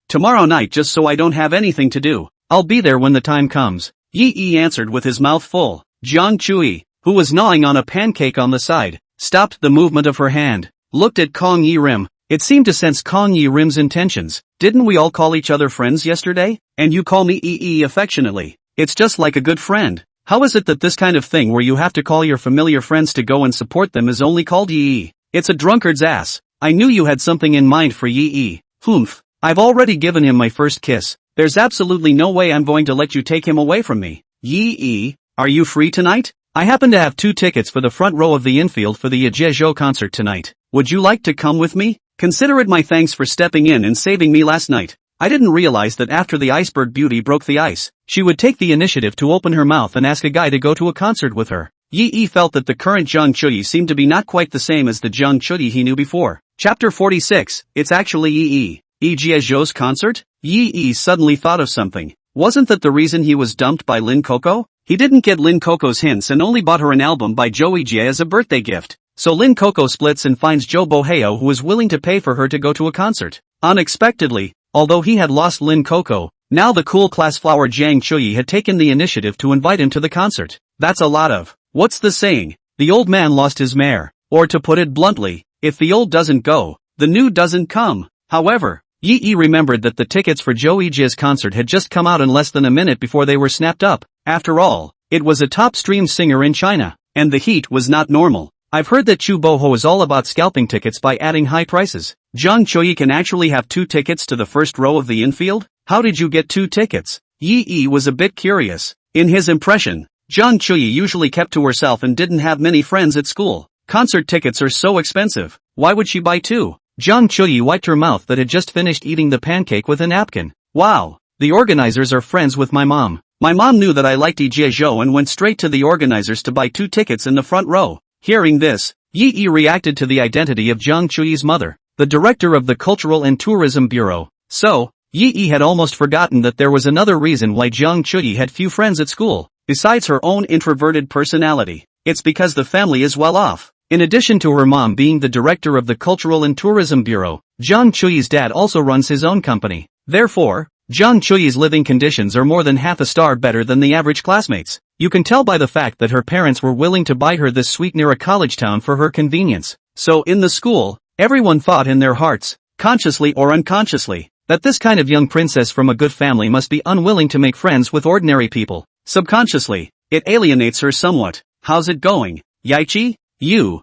tomorrow night just so I don't have anything to do. I'll be there when the time comes. Yi answered with his mouth full. Jiang Chui, who was gnawing on a pancake on the side, stopped the movement of her hand, looked at Kong Yi Rim. It seemed to sense Kong Yi Rim's intentions. Didn't we all call each other friends yesterday? And you call me Yi affectionately. It's just like a good friend. How is it that this kind of thing where you have to call your familiar friends to go and support them is only called Yi? It's a drunkard's ass. I knew you had something in mind for Yi. Humph. I've already given him my first kiss. There's absolutely no way I'm going to let you take him away from me. Yi, are you free tonight? I happen to have 2 tickets for the front row of the infield for the Yejezhou concert tonight. Would you like to come with me? Consider it my thanks for stepping in and saving me last night. I didn't realize that after the iceberg beauty broke the ice, she would take the initiative to open her mouth and ask a guy to go to a concert with her. Yi felt that the current Jiang Chui seemed to be not quite the same as the Jiang Chui he knew before. Chapter 46, it's actually Yi. Yejezhou's concert? Yi suddenly thought of something. Wasn't that the reason he was dumped by Lin Coco? He didn't get Lin Coco's hints and only bought her an album by Joey Jie as a birthday gift. So Lin Coco splits and finds Joe Boheo, who is willing to pay for her to go to a concert. Unexpectedly, although he had lost Lin Coco, now the cool class flower Jiang Chui had taken the initiative to invite him to the concert. That's a lot of, what's the saying? The old man lost his mare. Or to put it bluntly, if the old doesn't go, the new doesn't come. However, Yi remembered that the tickets for Joey Jie's concert had just come out in less than a minute before they were snapped up. After all, it was a top stream singer in China, and the heat was not normal. I've heard that Chu Boho is all about scalping tickets by adding high prices. Jiang Chui can actually have 2 tickets to the first row of the infield? How did you get 2 tickets? Yi was a bit curious. In his impression, Jiang Chui usually kept to herself and didn't have many friends at school. Concert tickets are so expensive. Why would she buy 2? Jiang Chui wiped her mouth that had just finished eating the pancake with a napkin. Wow, the organizers are friends with my mom. My mom knew that I liked Yejezhou and went straight to the organizers to buy 2 tickets in the front row. Hearing this, Yi reacted to the identity of Jiang Chui's mother, the director of the Cultural and Tourism Bureau. So, Yi had almost forgotten that there was another reason why Jiang Chui had few friends at school, besides her own introverted personality. It's because the family is well off. In addition to her mom being the director of the Cultural and Tourism Bureau, Jiang Chui's dad also runs his own company. Therefore, Jiang Chui's living conditions are more than half a star better than the average classmates. You can tell by the fact that her parents were willing to buy her this suite near a college town for her convenience. So in the school, everyone thought in their hearts, consciously or unconsciously, that this kind of young princess from a good family must be unwilling to make friends with ordinary people. Subconsciously, it alienates her somewhat. How's it going, Yaichi? You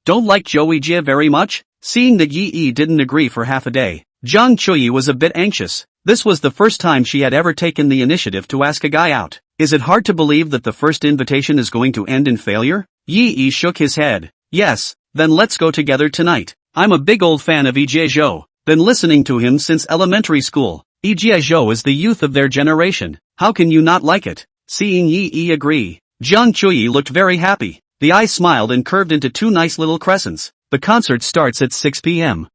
don't like Joey Jie very much? Seeing that Yi didn't agree for half a day, Jiang Chui was a bit anxious. This was the first time she had ever taken the initiative to ask a guy out. Is it hard to believe that the first invitation is going to end in failure? Yi shook his head. Yes, then let's go together tonight. I'm a big old fan of Yejezhou. Been listening to him since elementary school. Yejezhou is the youth of their generation. How can you not like it? Seeing Yi agree, Jiang Chui looked very happy. The eyes smiled and curved into 2 nice little crescents. The concert starts at 6 p.m.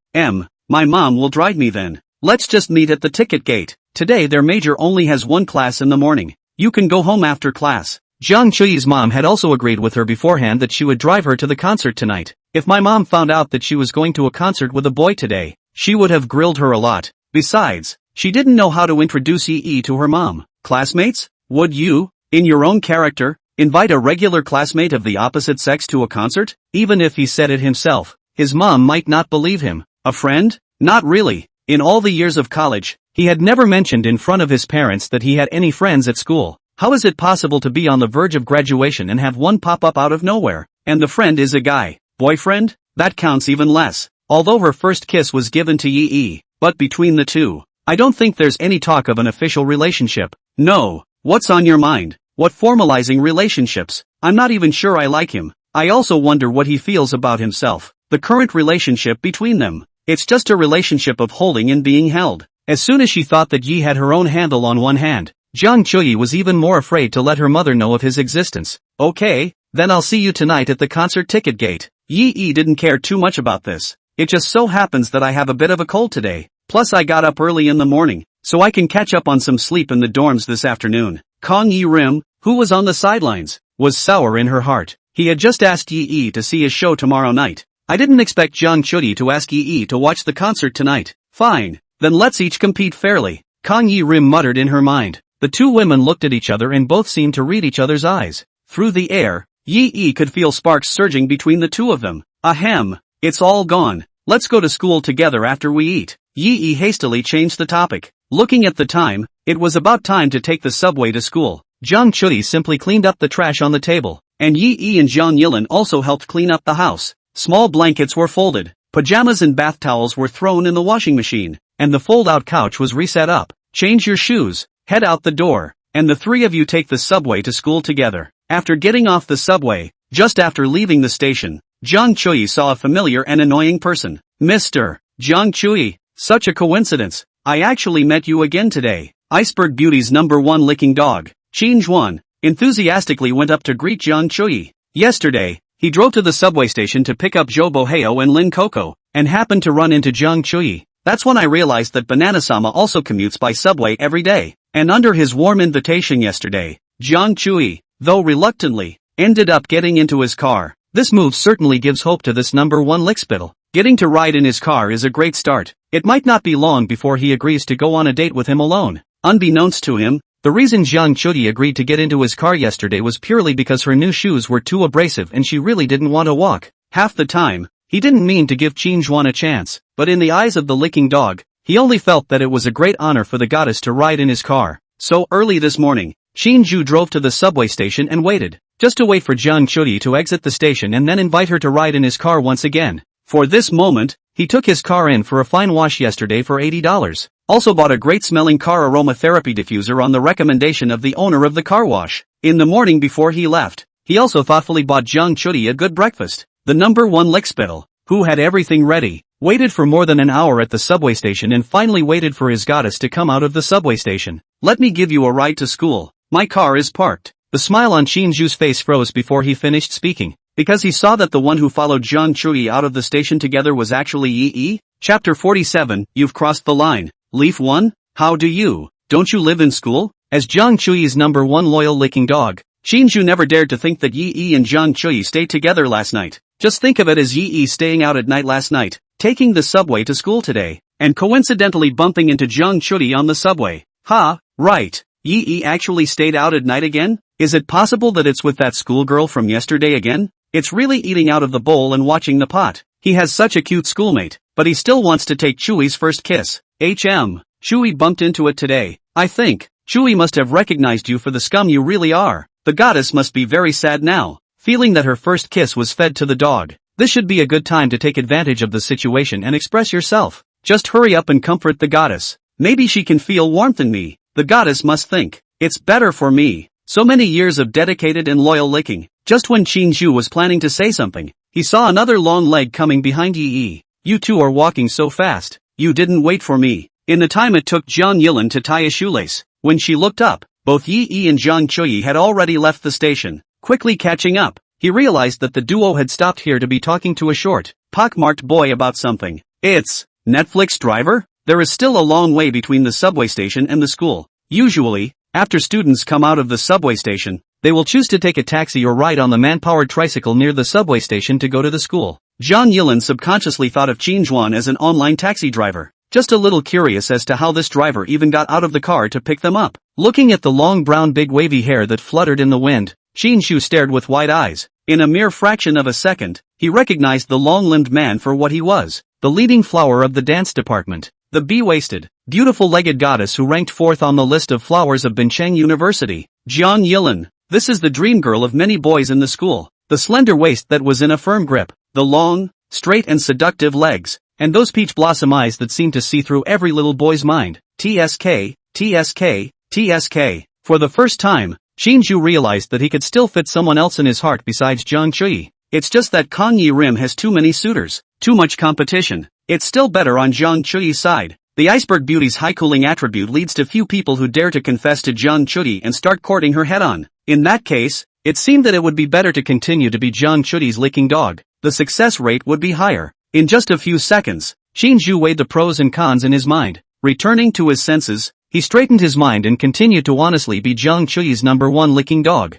My mom will drive me then. Let's just meet at the ticket gate. Today their major only has 1 class in the morning. You can go home after class. Jiang Chui's mom had also agreed with her beforehand that she would drive her to the concert tonight. If my mom found out that she was going to a concert with a boy today, she would have grilled her a lot. Besides, she didn't know how to introduce Yi to her mom. Classmates? Would you, in your own character, invite a regular classmate of the opposite sex to a concert? Even if he said it himself, his mom might not believe him. A friend? Not really. In all the years of college, he had never mentioned in front of his parents that he had any friends at school. How is it possible to be on the verge of graduation and have one pop up out of nowhere? And the friend is a guy. Boyfriend? That counts even less. Although her first kiss was given to Yi, but between the two, I don't think there's any talk of an official relationship. No. What's on your mind? What formalizing relationships? I'm not even sure I like him. I also wonder what he feels about himself. The current relationship between them. It's just a relationship of holding and being held. As soon as she thought that Yi had her own handle on one hand, Jiang Chui was even more afraid to let her mother know of his existence. Okay, then I'll see you tonight at the concert ticket gate. Yi didn't care too much about this. It just so happens that I have a bit of a cold today. Plus I got up early in the morning, so I can catch up on some sleep in the dorms this afternoon. Kong Yi Rim, who was on the sidelines, was sour in her heart. He had just asked Yi to see his show tomorrow night. I didn't expect Jiang Chui to ask Yi to watch the concert tonight. Fine, Then let's each compete fairly, Kang Yi-rim muttered in her mind. The two women looked at each other and both seemed to read each other's eyes. Through the air, Yi could feel sparks surging between the two of them. Ahem, it's all gone. Let's go to school together after we eat. Yi hastily changed the topic. Looking at the time, it was about time to take the subway to school. Jiang Chui simply cleaned up the trash on the table, and Yi and Jiang Yilin also helped clean up the house. Small blankets were folded, pajamas and bath towels were thrown in the washing machine, and the fold-out couch was reset up. Change your shoes, head out the door, and the three of you take the subway to school together. After getting off the subway, just after leaving the station, Jiang Chui saw a familiar and annoying person. Mr. Jiang Chui, such a coincidence. I actually met you again today. Iceberg Beauty's #1 licking dog, Qin Zhuan, enthusiastically went up to greet Jiang Chui. Yesterday, he drove to the subway station to pick up Zhou Boheo and Lin Coco, and happened to run into Jiang Chui. That's when I realized that Banana-sama also commutes by subway every day, and under his warm invitation yesterday, Jiang Chui, though reluctantly, ended up getting into his car. This move certainly gives hope to this #1 lickspittle. Getting to ride in his car is a great start. It might not be long before he agrees to go on a date with him alone. Unbeknownst to him, the reason Jiang Chui agreed to get into his car yesterday was purely because her new shoes were too abrasive and she really didn't want to walk. Half the time, he didn't mean to give Qin Zhuan a chance, but in the eyes of the licking dog, he only felt that it was a great honor for the goddess to ride in his car. So early this morning, Qin Zhu drove to the subway station and waited, just to wait for Jiang Chui to exit the station and then invite her to ride in his car once again. For this moment, he took his car in for a fine wash yesterday for $80. Also bought a great smelling car aromatherapy diffuser on the recommendation of the owner of the car wash. In the morning before he left, he also thoughtfully bought Jiang Chui a good breakfast. The #1 lickspittle, who had everything ready, waited for more than an hour at the subway station and finally waited for his goddess to come out of the subway station. Let me give you a ride to school. My car is parked. The smile on Qin Zhu's face froze before he finished speaking, because he saw that the one who followed Jiang Chui out of the station together was actually Yi. Chapter 47, You've crossed the line. Leaf 1, how do you? Don't you live in school? As Jiang Chui's #1 loyal licking dog, Qin Zhu never dared to think that Yi and Jiang Chui stayed together last night. Just think of it as Yi staying out at night last night, taking the subway to school today, and coincidentally bumping into Jiang Chui on the subway. Ha, right. Yi actually stayed out at night again? Is it possible that it's with that schoolgirl from yesterday again? It's really eating out of the bowl and watching the pot. He has such a cute schoolmate, but he still wants to take Chui's first kiss. Chui bumped into it today. I think, Chui must have recognized you for the scum you really are. The goddess must be very sad now, feeling that her first kiss was fed to the dog. This should be a good time to take advantage of the situation and express yourself. Just hurry up and comfort the goddess. Maybe she can feel warmth in me. The goddess must think, it's better for me. So many years of dedicated and loyal licking. Just when Qin Zhu was planning to say something, he saw another long leg coming behind Yi. You two are walking so fast. You didn't wait for me. In the time it took Jiang Yilin to tie a shoelace, when she looked up, both Yi and Jiang Chui had already left the station. Quickly catching up, he realized that the duo had stopped here to be talking to a short, pockmarked boy about something. It's Netflix driver? There is still a long way between the subway station and the school. Usually, after students come out of the subway station, they will choose to take a taxi or ride on the man-powered tricycle near the subway station to go to the school. Jiang Yilin subconsciously thought of Qin Zhuan as an online taxi driver, just a little curious as to how this driver even got out of the car to pick them up. Looking at the long brown big wavy hair that fluttered in the wind, Qin Zhu stared with wide eyes. In a mere fraction of a second, he recognized the long-limbed man for what he was, the leading flower of the dance department, the bee-waisted, beautiful-legged goddess who ranked 4th on the list of flowers of Bincheng University. Jiang Yilin. This is the dream girl of many boys in the school. The slender waist that was in a firm grip, the long, straight and seductive legs, and those peach blossom eyes that seemed to see through every little boy's mind. TSK, TSK, TSK. For the first time, Qin Zhu realized that he could still fit someone else in his heart besides Jiang Chui. It's just that Kang Yi-rim has too many suitors, too much competition. It's still better on Jiang Chui's side. The Iceberg Beauty's high cooling attribute leads to few people who dare to confess to Jiang Chui and start courting her head-on. In that case, it seemed that it would be better to continue to be Jiang Chui's licking dog. The success rate would be higher. In just a few seconds, Qin Zhu weighed the pros and cons in his mind. Returning to his senses, he straightened his mind and continued to honestly be Jiang Chui's #1 licking dog.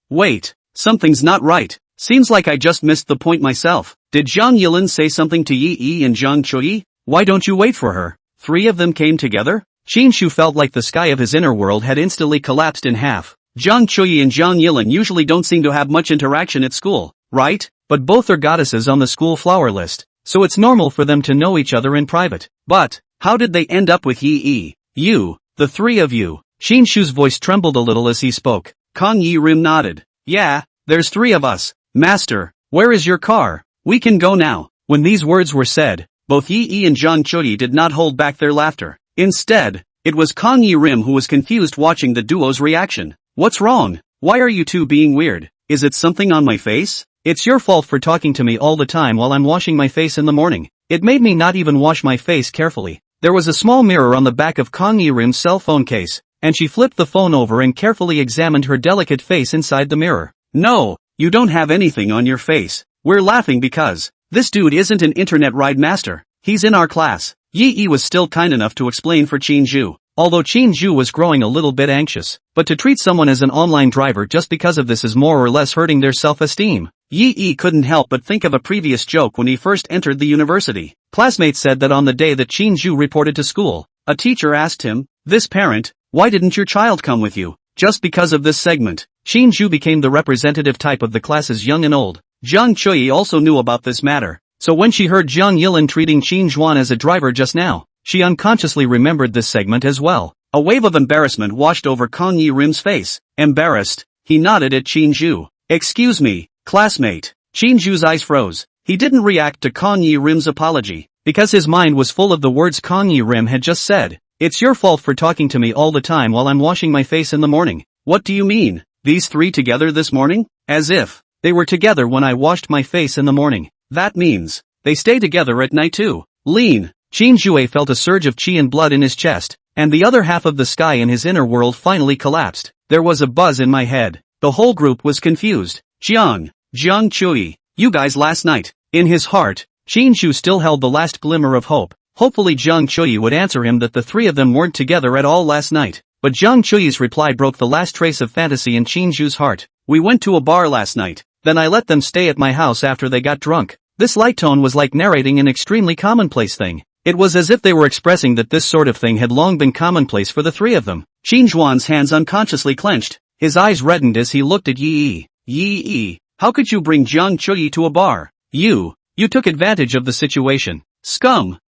Wait, something's not right. Seems like I just missed the point myself. Did Jiang Yilin say something to Yi and Jiang Chui? Why don't you wait for her? Three of them came together? Shu felt like the sky of his inner world had instantly collapsed in half. Zhang Chuyi and Zhang Yilin usually don't seem to have much interaction at school, right? But both are goddesses on the school flower list, so it's normal for them to know each other in private. But how did they end up with Yi? You, the three of you. Shu's voice trembled a little as he spoke. Kong Yi Rim nodded. Yeah, there's three of us. Master, where is your car? We can go now. When these words were said, both Yi and Zhang Chuyi did not hold back their laughter. Instead, it was Kong Yi Rim who was confused watching the duo's reaction. What's wrong? Why are you two being weird? Is it something on my face? It's your fault for talking to me all the time while I'm washing my face in the morning. It made me not even wash my face carefully. There was a small mirror on the back of Kong Yi Rim's cell phone case, and she flipped the phone over and carefully examined her delicate face inside the mirror. No, you don't have anything on your face. We're laughing because this dude isn't an internet ride master. He's in our class. Yi was still kind enough to explain for Zhu. Although Zhu was growing a little bit anxious, but to treat someone as an online driver just because of this is more or less hurting their self-esteem. Yi couldn't help but think of a previous joke when he first entered the university. Classmates said that on the day that Zhu reported to school, a teacher asked him, "This parent, why didn't your child come with you?" Just because of this segment, Zhu became the representative type of the classes young and old. Zhang Chuyi also knew about this matter, so when she heard Zhang Yilin treating Zhuan as a driver just now, she unconsciously remembered this segment as well. A wave of embarrassment washed over Kong Yi Rim's face. Embarrassed, he nodded at Zhu. "Excuse me, classmate." Zhu's eyes froze. He didn't react to Kong Yi Rim's apology, because his mind was full of the words Kong Yi Rim had just said. "It's your fault for talking to me all the time while I'm washing my face in the morning." What do you mean? These three together this morning? As if they were together when I washed my face in the morning. That means they stay together at night too. Lean. Zhu felt a surge of qi and blood in his chest, and the other half of the sky in his inner world finally collapsed. There was a buzz in my head. The whole group was confused. Zhang Chuyi, you guys last night. In his heart, Zhu still held the last glimmer of hope. Hopefully Zhang Chuyi would answer him that the three of them weren't together at all last night. But Zhang Chuyi's reply broke the last trace of fantasy in Zhu's heart. "We went to a bar last night. Then I let them stay at my house after they got drunk." This light tone was like narrating an extremely commonplace thing. It was as if they were expressing that this sort of thing had long been commonplace for the three of them. Zhuan's hands unconsciously clenched. His eyes reddened as he looked at Yi. Yi, how could you bring Zhang Chuyi to a bar? You took advantage of the situation. Scum.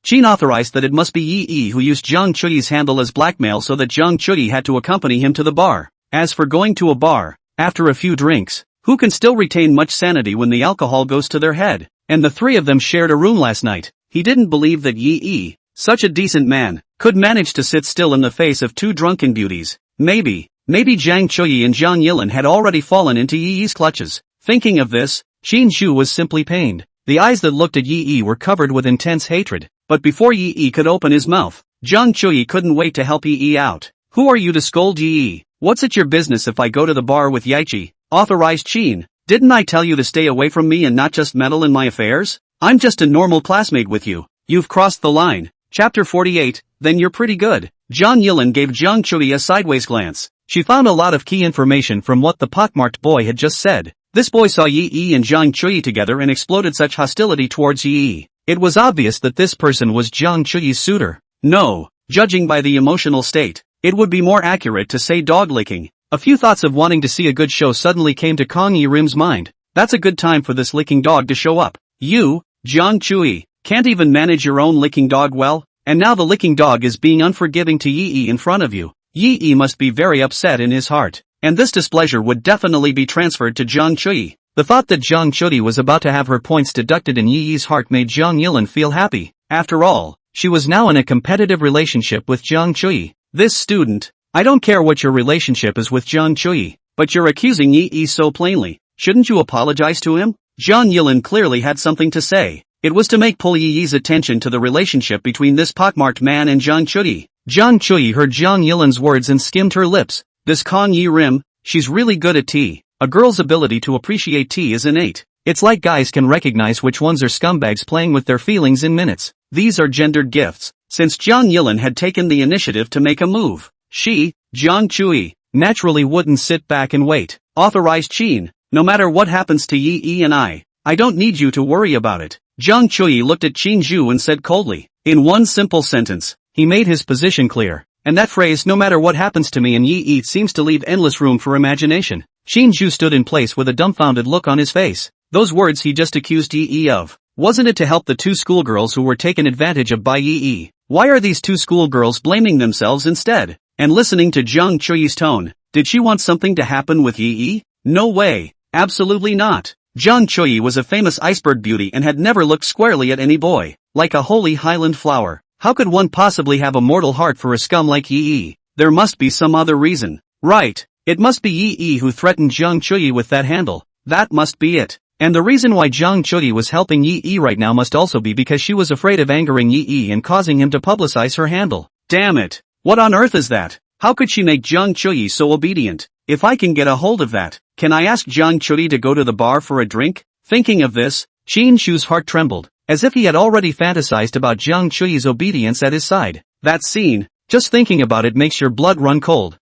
Qin authorized that it must be Yi who used Zhang Chuyi's handle as blackmail so that Zhang Chuyi had to accompany him to the bar. As for going to a bar, after a few drinks, who can still retain much sanity when the alcohol goes to their head? And the three of them shared a room last night. He didn't believe that Yi, such a decent man, could manage to sit still in the face of two drunken beauties. Maybe Zhang Chuyi and Zhang Yilin had already fallen into Yi's clutches. Thinking of this, Zhu was simply pained. The eyes that looked at Yi were covered with intense hatred. But before Yi could open his mouth, Zhang Chuyi couldn't wait to help Yi out. "Who are you to scold Yi? What's it your business if I go to the bar with Yaichi?" Authorized Qin. "Didn't I tell you to stay away from me and not just meddle in my affairs? I'm just a normal classmate with you. You've crossed the line." Chapter 48, Then You're Pretty Good. Zhang Yilin gave Zhang Chuyi a sideways glance. She found a lot of key information from what the pockmarked boy had just said. This boy saw Yi and Zhang Chuyi together and exploded such hostility towards Yi. It was obvious that this person was Zhang Chuyi's suitor. No, judging by the emotional state, it would be more accurate to say dog licking. A few thoughts of wanting to see a good show suddenly came to Kong Yi Rim's mind. That's a good time for this licking dog to show up. You, Zhang Chuyi, can't even manage your own licking dog well? And now the licking dog is being unforgiving to Yi in front of you. Yi must be very upset in his heart. And this displeasure would definitely be transferred to Zhang Chuyi. The thought that Zhang Chuyi was about to have her points deducted in Yi's heart made Zhang Yilin feel happy. After all, she was now in a competitive relationship with Zhang Chuyi. This student, I don't care what your relationship is with Zhang Chuyi, but you're accusing Yi so plainly. Shouldn't you apologize to him? Zhang Yilin clearly had something to say. It was to pull Yi's attention to the relationship between this pockmarked man and Zhang Chuyi. Zhang Chuyi heard Zhang Yilin's words and skimmed her lips. This Kong Yi Rim, she's really good at tea. A girl's ability to appreciate tea is innate. It's like guys can recognize which ones are scumbags playing with their feelings in minutes. These are gendered gifts. Since Zhang Yilin had taken the initiative to make a move, she, Zhang Chuyi, naturally wouldn't sit back and wait. Authorized Qin, no matter what happens to Yi and I don't need you to worry about it. Zhang Chuyi looked at Zhu and said coldly, In one simple sentence, he made his position clear. And that phrase, "no matter what happens to me and Yi-yi," seems to leave endless room for imagination. Shinju stood in place with a dumbfounded look on his face. Those words he just accused Yi-yi of. Wasn't it to help the two schoolgirls who were taken advantage of by Yi-yi? Why are these two schoolgirls blaming themselves instead? And listening to Jiang Chuyi's tone, did she want something to happen with Yi-yi? No way. Absolutely not. Jiang Chuyi was a famous iceberg beauty and had never looked squarely at any boy. Like a holy highland flower. How could one possibly have a mortal heart for a scum like Yi-yi? There must be some other reason. Right. It must be Yi-yi who threatened Jiang Chuyi with that handle. That must be it. And the reason why Jiang Chuyi was helping Yi-yi right now must also be because she was afraid of angering Yi-yi and causing him to publicize her handle. Damn it. What on earth is that? How could she make Jiang Chuyi so obedient? If I can get a hold of that, can I ask Jiang Chuyi to go to the bar for a drink? Thinking of this, Shinju's heart trembled, as if he had already fantasized about Jiang Chuyi's obedience at his side. That scene, just thinking about it makes your blood run cold.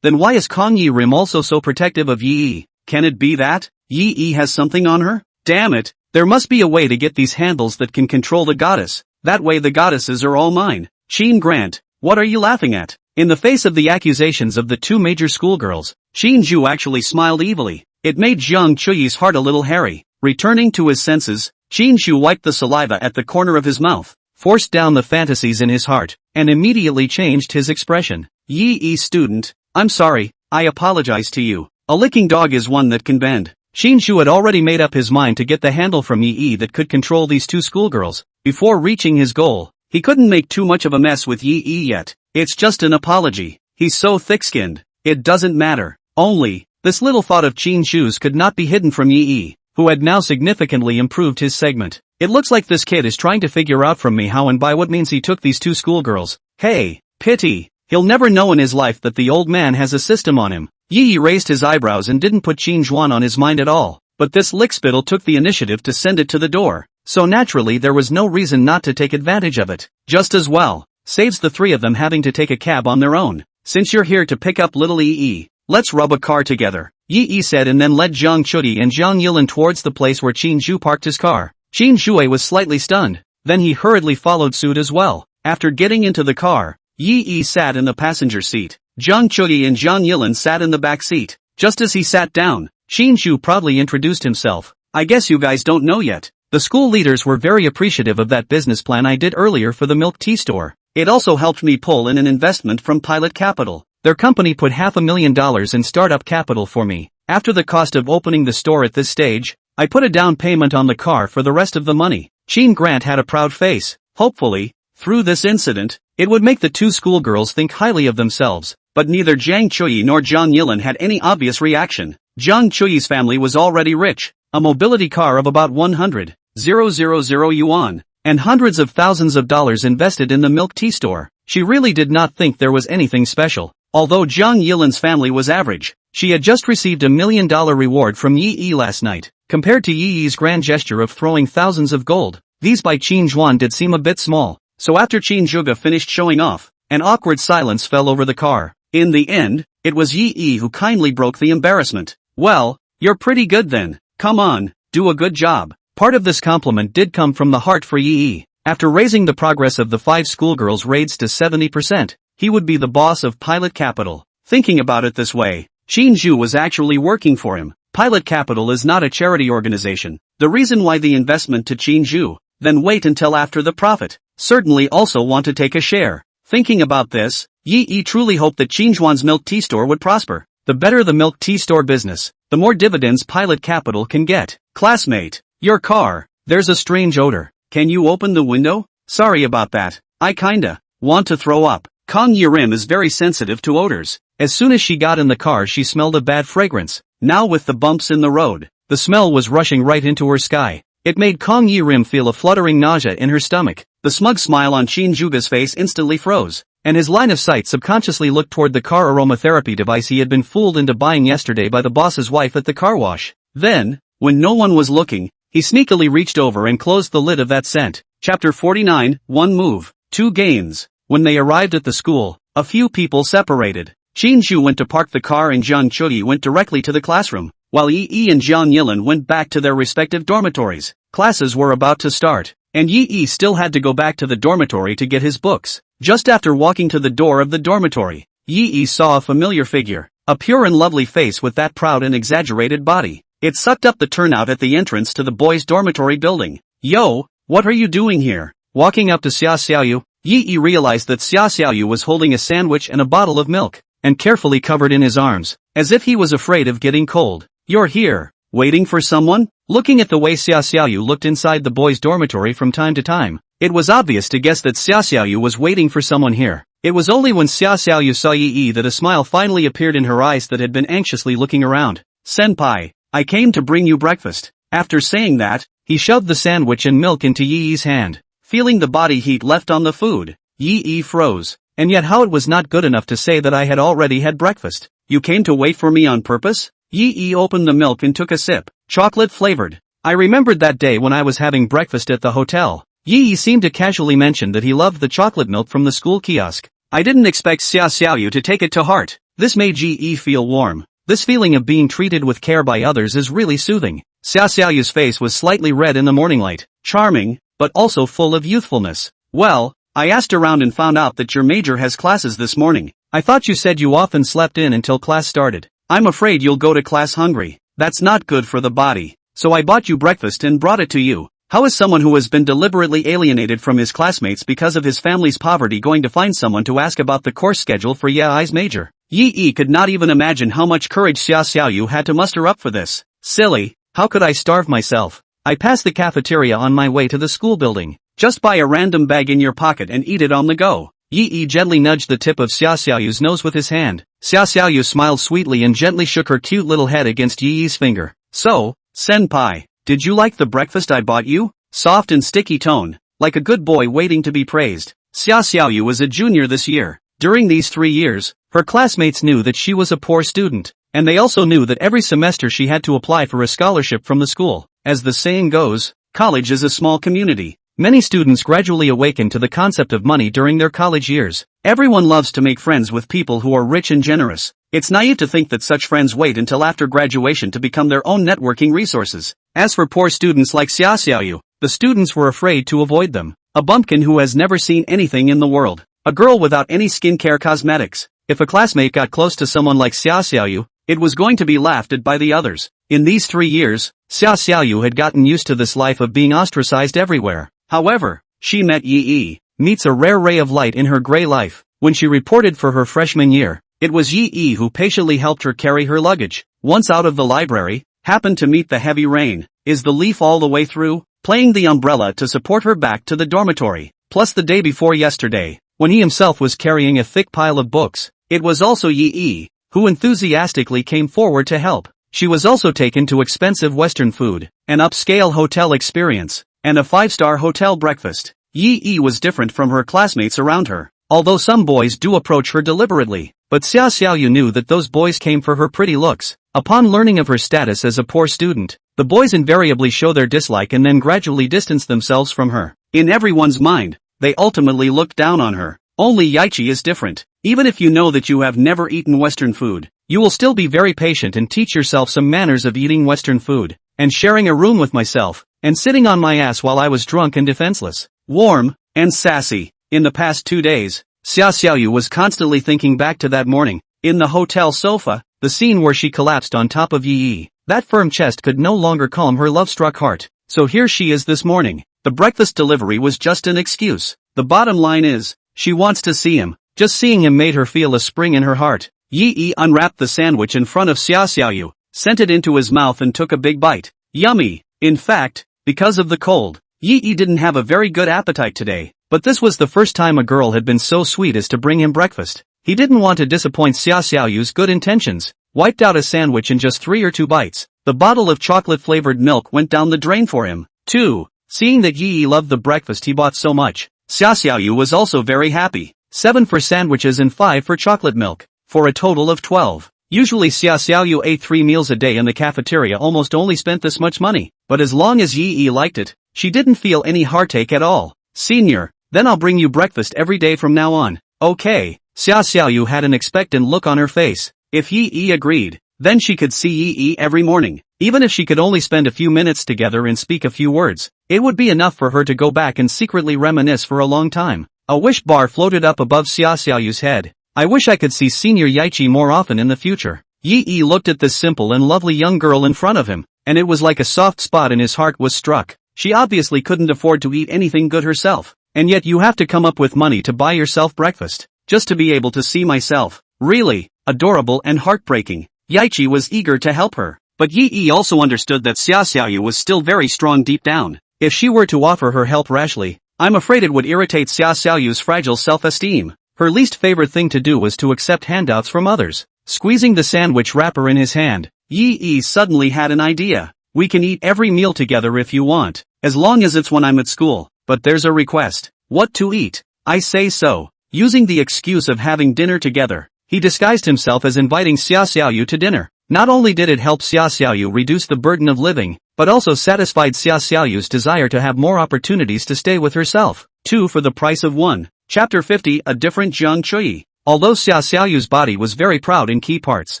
Then why is Kong Yi-rim also so protective of Yi-yi? Can it be that Yi-yi has something on her? Damn it, there must be a way to get these handles that can control the goddess. That way the goddesses are all mine. Sheen Grant, what are you laughing at? In the face of the accusations of the two major schoolgirls, Shinju actually smiled evilly. It made Jiang Chuyi's heart a little hairy. Returning to his senses, Shinju wiped the saliva at the corner of his mouth, forced down the fantasies in his heart, and immediately changed his expression. Yi-yi student, I'm sorry, I apologize to you. A licking dog is one that can bend. Shinju had already made up his mind to get the handle from Yi-yi that could control these two schoolgirls. Before reaching his goal, he couldn't make too much of a mess with Yi-yi yet. It's just an apology. He's so thick-skinned. It doesn't matter. Only, this little thought of Shinju's could not be hidden from Yi-yi, who had now significantly improved his segment. It looks like this kid is trying to figure out from me how and by what means he took these two schoolgirls. Hey, pity. He'll never know in his life that the old man has a system on him. Yi raised his eyebrows and didn't put Qin on his mind at all. But this lickspittle took the initiative to send it to the door. So naturally there was no reason not to take advantage of it. Just as well. Saves the three of them having to take a cab on their own. Since you're here to pick up little Yi, let's rub a car together. Yi said and then led Jiang Chuyi and Jiang Yilin towards the place where Qin parked his car. Qin was slightly stunned. Then he hurriedly followed suit as well. After getting into the car, Yi sat in the passenger seat. Jiang Chuyi and Jiang Yilin sat in the back seat. Just as he sat down, Qin proudly introduced himself. I guess you guys don't know yet. The school leaders were very appreciative of that business plan I did earlier for the milk tea store. It also helped me pull in an investment from Pilot Capital. Their company put $500,000 in startup capital for me. After the cost of opening the store at this stage, I put a down payment on the car for the rest of the money. Qin Grant had a proud face. Hopefully, through this incident, it would make the two schoolgirls think highly of themselves. But neither Jiang Chuyi nor Jiang Yilin had any obvious reaction. Jiang Chuyi's family was already rich. A mobility car of about 100,000 yuan. And hundreds of thousands of dollars invested in the milk tea store. She really did not think there was anything special. Although Jiang Yilin's family was average, she had just received $1 million reward from Yi last night. Compared to Yi's grand gesture of throwing thousands of gold, these by Qin did seem a bit small. So after Qin finished showing off, an awkward silence fell over the car. In the end, it was Yi who kindly broke the embarrassment. Well, you're pretty good then. Come on, do a good job. Part of this compliment did come from the heart for Yi. After raising the progress of the 5 schoolgirls' grades to 70%, he would be the boss of Pilot Capital. Thinking about it this way, Qin was actually working for him. Pilot Capital is not a charity organization. The reason why the investment to Qin, then wait until after the profit. Certainly also want to take a share. Thinking about this, Yi truly hoped that Qin's milk tea store would prosper. The better the milk tea store business, the more dividends Pilot Capital can get. Classmate. Your car, there's a strange odor. Can you open the window? Sorry about that. I kinda want to throw up. Kong Yi-rim is very sensitive to odors. As soon as she got in the car she smelled a bad fragrance. Now with the bumps in the road, the smell was rushing right into her sky. It made Kong Yi-rim feel a fluttering nausea in her stomach. The smug smile on Qin face instantly froze, and his line of sight subconsciously looked toward the car aromatherapy device he had been fooled into buying yesterday by the boss's wife at the car wash. Then, when no one was looking, he sneakily reached over and closed the lid of that scent. Chapter 49, 1 move, 2 gains. When they arrived at the school, a few people separated. Qin went to park the car and Jiang Chuyi went directly to the classroom, while Yi and Jiang Yilin went back to their respective dormitories. Classes were about to start. and Yi still had to go back to the dormitory to get his books. Just after walking to the door of the dormitory, Yi saw a familiar figure, a pure and lovely face with that proud and exaggerated body. It sucked up the turnout at the entrance to the boys' dormitory building. Yo, what are you doing here? Walking up to Xiaoyu, Yi realized that Xiaoyu was holding a sandwich and a bottle of milk, and carefully covered in his arms, as if he was afraid of getting cold. You're here, waiting for someone? Looking at the way Xiaoyu looked inside the boys' dormitory from time to time, it was obvious to guess that Xiaoyu was waiting for someone here. It was only when Xiaoyu saw Yi that a smile finally appeared in her eyes that had been anxiously looking around. Senpai, I came to bring you breakfast. After saying that, he shoved the sandwich and milk into Yi's hand. Feeling the body heat left on the food, Yi froze. And yet how it was not good enough to say that I had already had breakfast. You came to wait for me on purpose? Yi opened the milk and took a sip. Chocolate flavored. I remembered that day when I was having breakfast at the hotel. Yi seemed to casually mention that he loved the chocolate milk from the school kiosk. I didn't expect Xiaoyu to take it to heart. This made Yi feel warm. This feeling of being treated with care by others is really soothing. Xiaoyu's face was slightly red in the morning light. Charming, but also full of youthfulness. Well, I asked around and found out that your major has classes this morning. I thought you said you often slept in until class started. I'm afraid you'll go to class hungry. That's not good for the body. So I bought you breakfast and brought it to you. How is someone who has been deliberately alienated from his classmates because of his family's poverty going to find someone to ask about the course schedule for Yi's major? Yi could not even imagine how much courage Xiaoyu had to muster up for this. Silly, how could I starve myself? I passed the cafeteria on my way to the school building. Just buy a random bag in your pocket and eat it on the go. Yi gently nudged the tip of Xiaoyu's nose with his hand. Xiaoyu smiled sweetly and gently shook her cute little head against Yi's finger. So, senpai, did you like the breakfast I bought you? Soft and sticky tone, like a good boy waiting to be praised. Xiaoyu was a junior this year. During these 3 years, her classmates knew that she was a poor student, and they also knew that every semester she had to apply for a scholarship from the school. As the saying goes, college is a small community. Many students gradually awaken to the concept of money during their college years. Everyone loves to make friends with people who are rich and generous. It's naive to think that such friends wait until after graduation to become their own networking resources. As for poor students like Xiaoyu, the students were afraid to avoid them. A bumpkin who has never seen anything in the world. A girl without any skincare cosmetics. If a classmate got close to someone like Xiaoyu, it was going to be laughed at by the others. In these 3 years, Xiaoyu had gotten used to this life of being ostracized everywhere. However, she met Yi, meets a rare ray of light in her gray life. When she reported for her freshman year, it was Yi who patiently helped her carry her luggage. Once out of the library, happened to meet the heavy rain. Is the leaf all the way through? Playing the umbrella to support her back to the dormitory. Plus the day before yesterday, when he himself was carrying a thick pile of books, it was also Yi who enthusiastically came forward to help. She was also taken to expensive Western food, an upscale hotel experience, and a 5-star hotel breakfast. Yi was different from her classmates around her, although some boys do approach her deliberately, but Xiaoyu knew that those boys came for her pretty looks. Upon learning of her status as a poor student, the boys invariably show their dislike and then gradually distance themselves from her. In everyone's mind, they ultimately look down on her. Only Yichi is different. Even if you know that you have never eaten Western food, you will still be very patient and teach yourself some manners of eating Western food, and sharing a room with myself, and sitting on my ass while I was drunk and defenseless, warm, and sassy. In the past 2 days, Xiaoyu was constantly thinking back to that morning, in the hotel sofa, the scene where she collapsed on top of Yi. That firm chest could no longer calm her love-struck heart. So here she is this morning. The breakfast delivery was just an excuse. The bottom line is, she wants to see him. Just seeing him made her feel a spring in her heart. Yi unwrapped the sandwich in front of Xiaoyu, sent it into his mouth and took a big bite. Yummy. In fact, because of the cold, Yi didn't have a very good appetite today, but this was the first time a girl had been so sweet as to bring him breakfast. He didn't want to disappoint Xiaoyu's good intentions, wiped out a sandwich in just 3 or 2 bites. The bottle of chocolate-flavored milk went down the drain for him, too. Seeing that Yi loved the breakfast he bought so much, Xiaoyu was also very happy. 7 for sandwiches and 5 for chocolate milk, for a total of 12. Usually Xiaoyu ate 3 meals a day in the cafeteria, almost only spent this much money, but as long as Yi liked it, she didn't feel any heartache at all. Senior, then I'll bring you breakfast every day from now on. Okay. Xiaoyu had an expectant look on her face. If Yi agreed, Then she could see Yi every morning. Even if she could only spend a few minutes together and speak a few words, it would be enough for her to go back and secretly reminisce for a long time. A wish bar floated up above Xiaoxiaoyu's head. I wish I could see Senior Yaichi more often in the future. Yi looked at this simple and lovely young girl in front of him, and it was like a soft spot in his heart was struck. She obviously couldn't afford to eat anything good herself, and yet you have to come up with money to buy yourself breakfast, just to be able to see myself. Really, adorable and heartbreaking. Yaichi was eager to help her, but Yi also understood that Xiaoxiaoyu was still very strong deep down. If she were to offer her help rashly, I'm afraid it would irritate Xiaoxiaoyu's fragile self-esteem. Her least favorite thing to do was to accept handouts from others. Squeezing the sandwich wrapper in his hand, Yi suddenly had an idea. We can eat every meal together if you want, as long as it's when I'm at school, but there's a request. What to eat? I say so. Using the excuse of having dinner together, he disguised himself as inviting Xiaoxiaoyu to dinner. Not only did it help Xiaoxiaoyu reduce the burden of living, but also satisfied Xiaoxiaoyu's desire to have more opportunities to stay with herself. 2 for the price of 1. Chapter 50. A different Jiang Chui. Although Xiaoxiaoyu's body was very proud in key parts,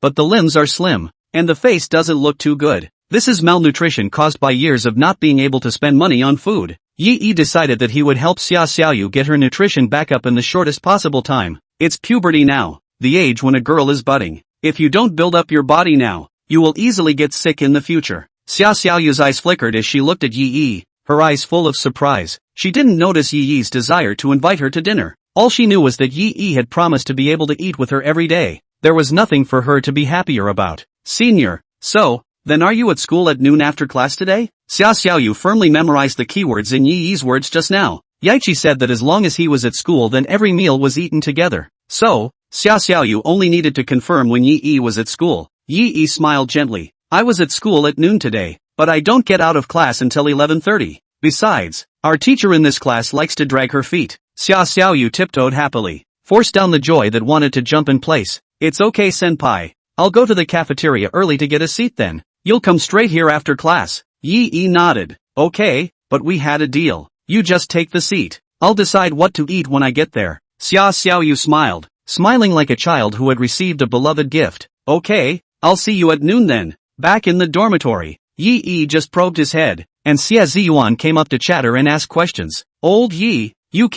but the limbs are slim, and the face doesn't look too good. This is malnutrition caused by years of not being able to spend money on food. Yi decided that he would help Xiaoxiaoyu get her nutrition back up in the shortest possible time. It's puberty now, the age when a girl is budding. If you don't build up your body now, you will easily get sick in the future. Xiaoxiaoyu's eyes flickered as she looked at Yi, her eyes full of surprise. She didn't notice Yi's desire to invite her to dinner. All she knew was that Yi had promised to be able to eat with her every day. There was nothing for her to be happier about. Senior, so, then are you at school at noon after class today? Xiaoxiaoyu firmly memorized the keywords in Yi's words just now. Yaichi said that as long as he was at school then every meal was eaten together. So, Xiaoxiaoyu only needed to confirm when Yi was at school. Yi smiled gently. I was at school at noon today, but I don't get out of class until 11:30. Besides, our teacher in this class likes to drag her feet. Xiaoxiaoyu tiptoed happily, forced down the joy that wanted to jump in place. It's okay senpai. I'll go to the cafeteria early to get a seat then. You'll come straight here after class. Yi nodded. Okay, but we had a deal. You just take the seat. I'll decide what to eat when I get there. Xiaoxiaoyu smiled, smiling like a child who had received a beloved gift. Okay, I'll see you at noon then. Back in the dormitory, Yi just probed his head, and Xia Ziyuan came up to chatter and ask questions. Old Yi, you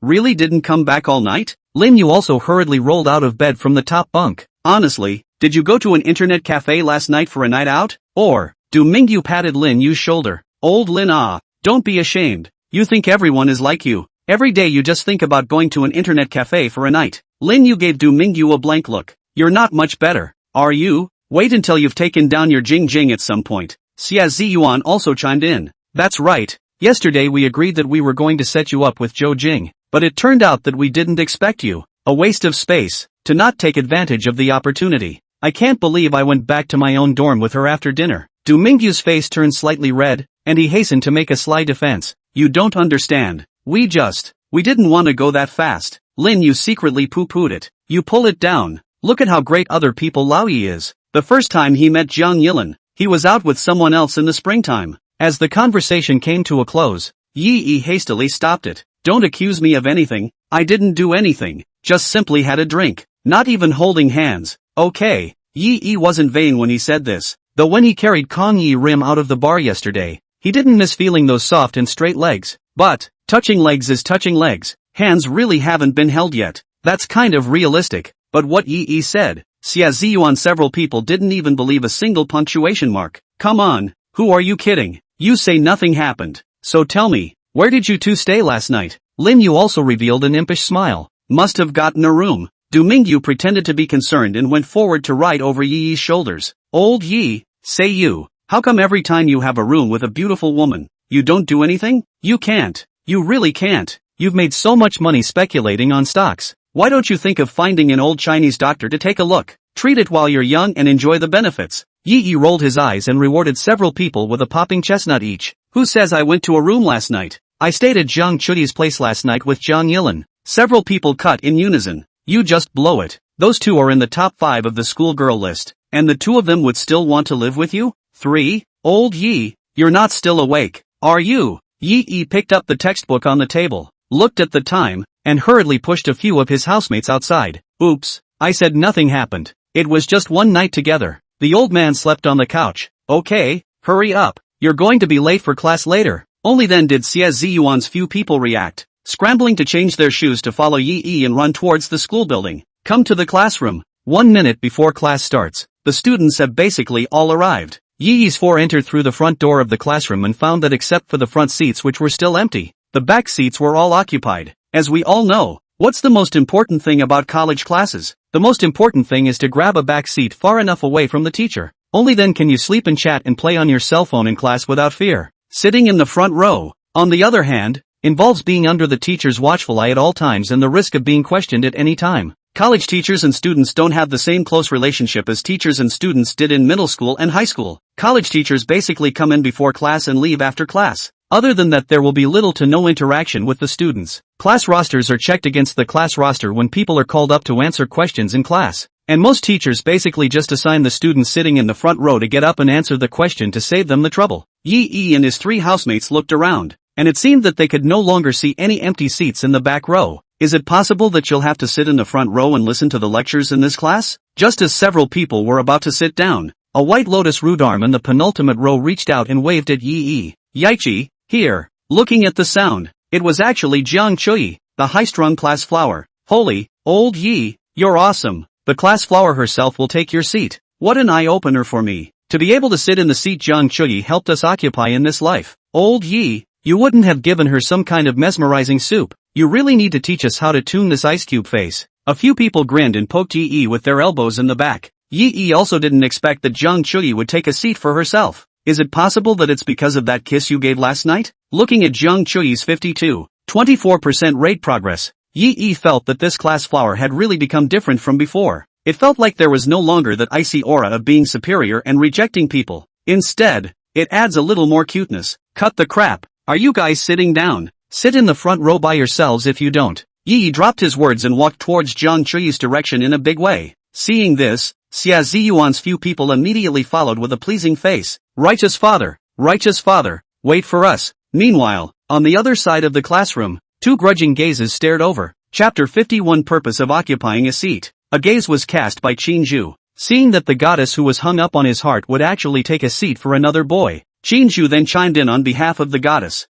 really didn't come back all night? Lin Yu also hurriedly rolled out of bed from the top bunk. Honestly, did you go to an internet cafe last night for a night out? Or, Du Mingyu patted Lin Yu's shoulder. Old Lin don't be ashamed. You think everyone is like you. Every day you just think about going to an internet cafe for a night. Lin Yu gave Du Mingyu a blank look. You're not much better, are you? Wait until you've taken down your Jing at some point. Xia Ziyuan also chimed in. That's right. Yesterday we agreed that we were going to set you up with Zhou Jing, but it turned out that we didn't expect you. A waste of space, to not take advantage of the opportunity. I can't believe I went back to my own dorm with her after dinner. Du Mingyu's face turned slightly red, and he hastened to make a sly defense. You don't understand. We didn't want to go that fast. Lin Yu secretly poo-pooed it. You pull it down. Look at how great other people Lao Yi is. The first time he met Jiang Yilin, he was out with someone else in the springtime. As the conversation came to a close, Yi hastily stopped it. Don't accuse me of anything. I didn't do anything. Just simply had a drink. Not even holding hands. Okay. Yi wasn't vain when he said this. Though when he carried Kong Yi Rim out of the bar yesterday, he didn't miss feeling those soft and straight legs. But, touching legs is touching legs. Hands really haven't been held yet. That's kind of realistic. But what Yi said, Xia Ziyuan, several people didn't even believe a single punctuation mark. Come on, who are you kidding? You say nothing happened. So tell me, where did you two stay last night? Lin Yu also revealed an impish smile. Must have gotten a room. Du Mingyu pretended to be concerned and went forward to right over Yi's shoulders. Old Yi, say you, how come every time you have a room with a beautiful woman, you don't do anything? You can't. You really can't. You've made so much money speculating on stocks. Why don't you think of finding an old Chinese doctor to take a look? Treat it while you're young and enjoy the benefits. Yi rolled his eyes and rewarded several people with a popping chestnut each. Who says I went to a room last night? I stayed at Jiang Chudi's place last night with Jiang Yilin. Several people cut in unison. You just blow it. Those two are in the top 5 of the schoolgirl list, and the 2 of them would still want to live with you? 3? Old Yi, you're not still awake, are you? Yi picked up the textbook on the table, looked at the time, and hurriedly pushed a few of his housemates outside. Oops, I said nothing happened. It was just one night together. The old man slept on the couch. Okay, hurry up. You're going to be late for class later. Only then did Xie Ziyuan's few people react, scrambling to change their shoes to follow Yi Yi and run towards the school building. Come to the classroom. 1 minute before class starts, the students have basically all arrived. Yi Yi's four entered through the front door of the classroom and found that except for the front seats which were still empty, the back seats were all occupied. As we all know, what's the most important thing about college classes? The most important thing is to grab a back seat far enough away from the teacher. Only then can you sleep and chat and play on your cell phone in class without fear. Sitting in the front row, on the other hand, involves being under the teacher's watchful eye at all times and the risk of being questioned at any time. College teachers and students don't have the same close relationship as teachers and students did in middle school and high school. College teachers basically come in before class and leave after class. Other than that, there will be little to no interaction with the students. Class rosters are checked against the class roster when people are called up to answer questions in class. And most teachers basically just assign the students sitting in the front row to get up and answer the question to save them the trouble. Yi Yi and his three housemates looked around, and it seemed that they could no longer see any empty seats in the back row. Is it possible that you'll have to sit in the front row and listen to the lectures in this class? Just as several people were about to sit down, a white lotus root arm in the penultimate row reached out and waved at Yi Yi. Yaichi, here. Looking at the sound, it was actually Jiang Chui, the high-strung class flower. Holy, old Yi, you're awesome. The class flower herself will take your seat. What an eye-opener for me. To be able to sit in the seat Jiang Chui helped us occupy in this life. Old Yi, you wouldn't have given her some kind of mesmerizing soup. You really need to teach us how to tune this ice cube face. A few people grinned and poked Yi Yi with their elbows in the back. Yi Yi also didn't expect that Jiang Chui would take a seat for herself. Is it possible that it's because of that kiss you gave last night? Looking at Jiang Chui's 24% rate progress, Yi Yi felt that this class flower had really become different from before. It felt like there was no longer that icy aura of being superior and rejecting people. Instead, it adds a little more cuteness. Cut the crap. Are you guys sitting down? Sit in the front row by yourselves if you don't. Yi Yi dropped his words and walked towards Jiang Chui's direction in a big way. Seeing this, Xia Ziyuan's few people immediately followed with a pleasing face. Righteous father, wait for us. Meanwhile, on the other side of the classroom, two grudging gazes stared over. Chapter 51 Purpose of Occupying a Seat. A gaze was cast by Qin Zhu, seeing that the goddess who was hung up on his heart would actually take a seat for another boy. Qin Zhu then chimed in on behalf of the goddess.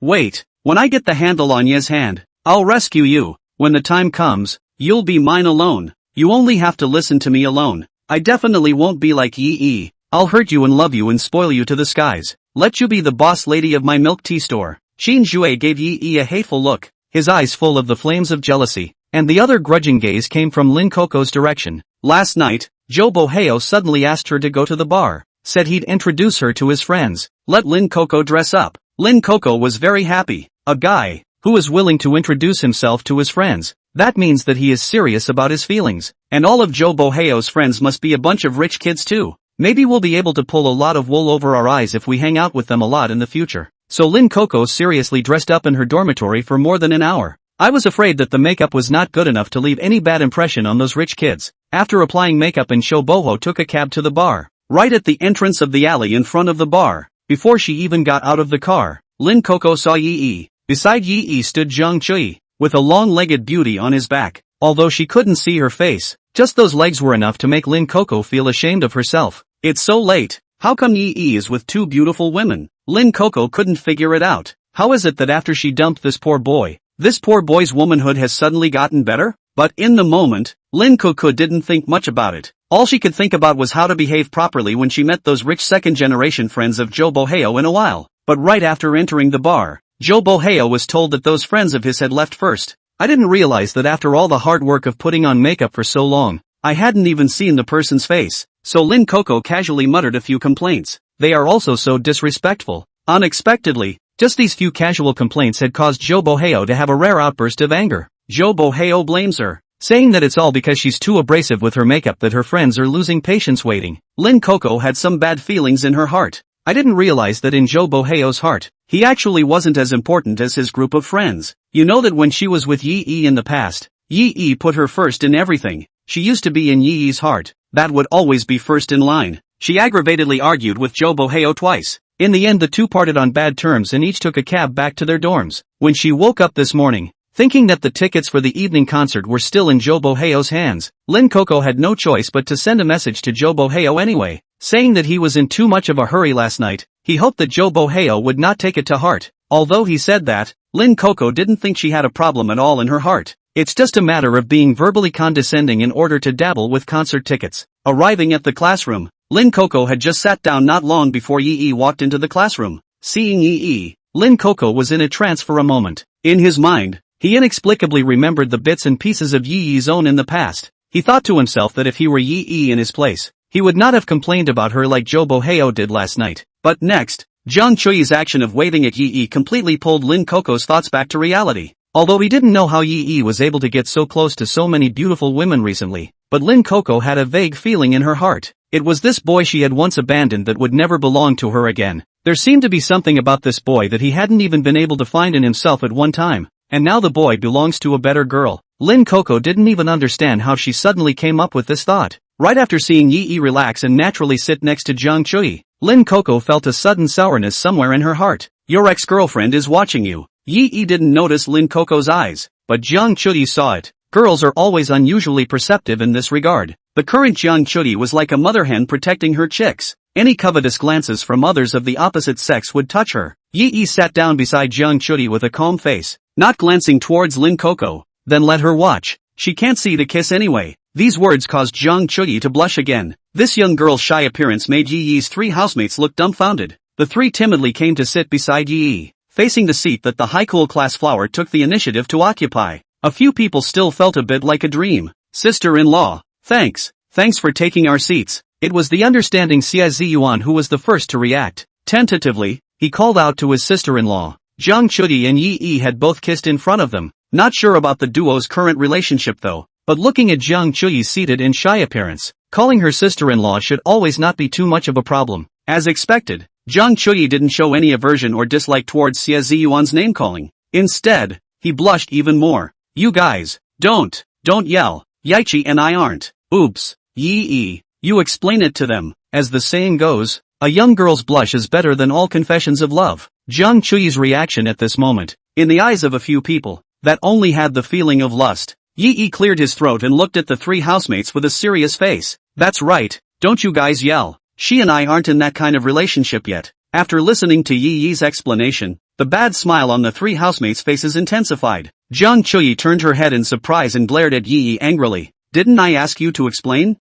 Wait, when I get the handle on Ye's hand, I'll rescue you. When the time comes, you'll be mine alone. You only have to listen to me alone. I definitely won't be like Yi Yi. I'll hurt you and love you and spoil you to the skies. Let you be the boss lady of my milk tea store. Qin Zhui gave Yi Yi a hateful look, his eyes full of the flames of jealousy, and the other grudging gaze came from Lin Coco's direction. Last night, Zhou Boheo suddenly asked her to go to the bar, said he'd introduce her to his friends, let Lin Coco dress up. Lin Coco was very happy. A guy who is willing to introduce himself to his friends. That means that he is serious about his feelings. And all of Zhou Boheo's friends must be a bunch of rich kids too. Maybe we'll be able to pull a lot of wool over our eyes if we hang out with them a lot in the future. So Lin Coco seriously dressed up in her dormitory for more than an hour. I was afraid that the makeup was not good enough to leave any bad impression on those rich kids. After applying makeup, and Zhou Boho took a cab to the bar. Right at the entrance of the alley in front of the bar, before she even got out of the car, Lin Coco saw Yi Yi. Beside Yi Yi stood Jiang Chui, with a long-legged beauty on his back. Although she couldn't see her face, just those legs were enough to make Lin Coco feel ashamed of herself. It's so late. How come Yi Yi is with two beautiful women? Lin Coco couldn't figure it out. How is it that after she dumped this poor boy's womanhood has suddenly gotten better? But in the moment, Lin Coco didn't think much about it. All she could think about was how to behave properly when she met those rich second-generation friends of Zhou Boheo in a while. But right after entering the bar, Zhou Boheo was told that those friends of his had left first. I didn't realize that after all the hard work of putting on makeup for so long, I hadn't even seen the person's face. So Lin Coco casually muttered a few complaints. They are also so disrespectful. Unexpectedly, just these few casual complaints had caused Zhou Boheo to have a rare outburst of anger. Zhou Boheo blames her, saying that it's all because she's too abrasive with her makeup that her friends are losing patience waiting. Lin Coco had some bad feelings in her heart. I didn't realize that in Zhou Boheo's heart, he actually wasn't as important as his group of friends. You know that when she was with Yi Yi in the past, Yi Yi put her first in everything. She used to be in Yi Yi's heart. That would always be first in line. She aggravatedly argued with Zhou Boheo twice. In the end, the two parted on bad terms and each took a cab back to their dorms. When she woke up this morning, Thinking that the tickets for the evening concert were still in Joe Boheo's hands, Lin Coco had no choice but to send a message to Joe Boheo anyway, saying that he was in too much of a hurry last night. He hoped that Joe Boheo would not take it to heart. Although he said that, Lin Coco didn't think she had a problem at all in her heart. It's just a matter of being verbally condescending in order to dabble with concert tickets. Arriving at the classroom, Lin Coco had just sat down not long before Yi walked into the classroom. Seeing Yi, Lin Coco was in a trance for a moment. In his mind, he inexplicably remembered the bits and pieces of Yi's own in the past. He thought to himself that if he were Yi in his place, he would not have complained about her like Joe Boheo did last night. But next, Jiang Chuyi's action of waving at Yi completely pulled Lin Coco's thoughts back to reality. Although he didn't know how Yi was able to get so close to so many beautiful women recently, but Lin Coco had a vague feeling in her heart. It was this boy she had once abandoned that would never belong to her again. There seemed to be something about this boy that he hadn't even been able to find in himself at one time, and now the boy belongs to a better girl. Lin Coco didn't even understand how she suddenly came up with this thought. Right after seeing Yi relax and naturally sit next to Jiang Chuyi, Lin Coco felt a sudden sourness somewhere in her heart. Your ex-girlfriend is watching you. Yi didn't notice Lin Coco's eyes, but Jiang Chuyi saw it. Girls are always unusually perceptive in this regard. The current Jiang Chuyi was like a mother hen protecting her chicks. Any covetous glances from others of the opposite sex would touch her. Yi sat down beside Jiang Chuyi with a calm face, not glancing towards Lin Coco. Then let her watch. She can't see the kiss anyway. These words caused Jiang Chuyi to blush again. This young girl's shy appearance made Yi's three housemates look dumbfounded. The three timidly came to sit beside Yi, facing the seat that the high-cool class flower took the initiative to occupy. A few people still felt a bit like a dream. Sister-in-law, thanks for taking our seats. It was the understanding Xie Ziyuan who was the first to react. Tentatively, he called out to his sister-in-law. Jiang Chuyi and Yi had both kissed in front of them. Not sure about the duo's current relationship though, but looking at Jiang Chuyi seated in shy appearance, calling her sister-in-law should always not be too much of a problem. As expected, Jiang Chuyi didn't show any aversion or dislike towards Xie Ziyuan's name-calling. Instead, he blushed even more. You guys, don't yell. Yaichi and I aren't. Oops. Yi, you explain it to them. As the saying goes, a young girl's blush is better than all confessions of love. Jiang Chuyi's reaction at this moment, in the eyes of a few people, that only had the feeling of lust. Yi cleared his throat and looked at the three housemates with a serious face. That's right, don't you guys yell. She and I aren't in that kind of relationship yet. After listening to Yi's explanation, the bad smile on the three housemates' faces intensified. Jiang Chuyi turned her head in surprise and glared at Yi angrily. Didn't I ask you to explain?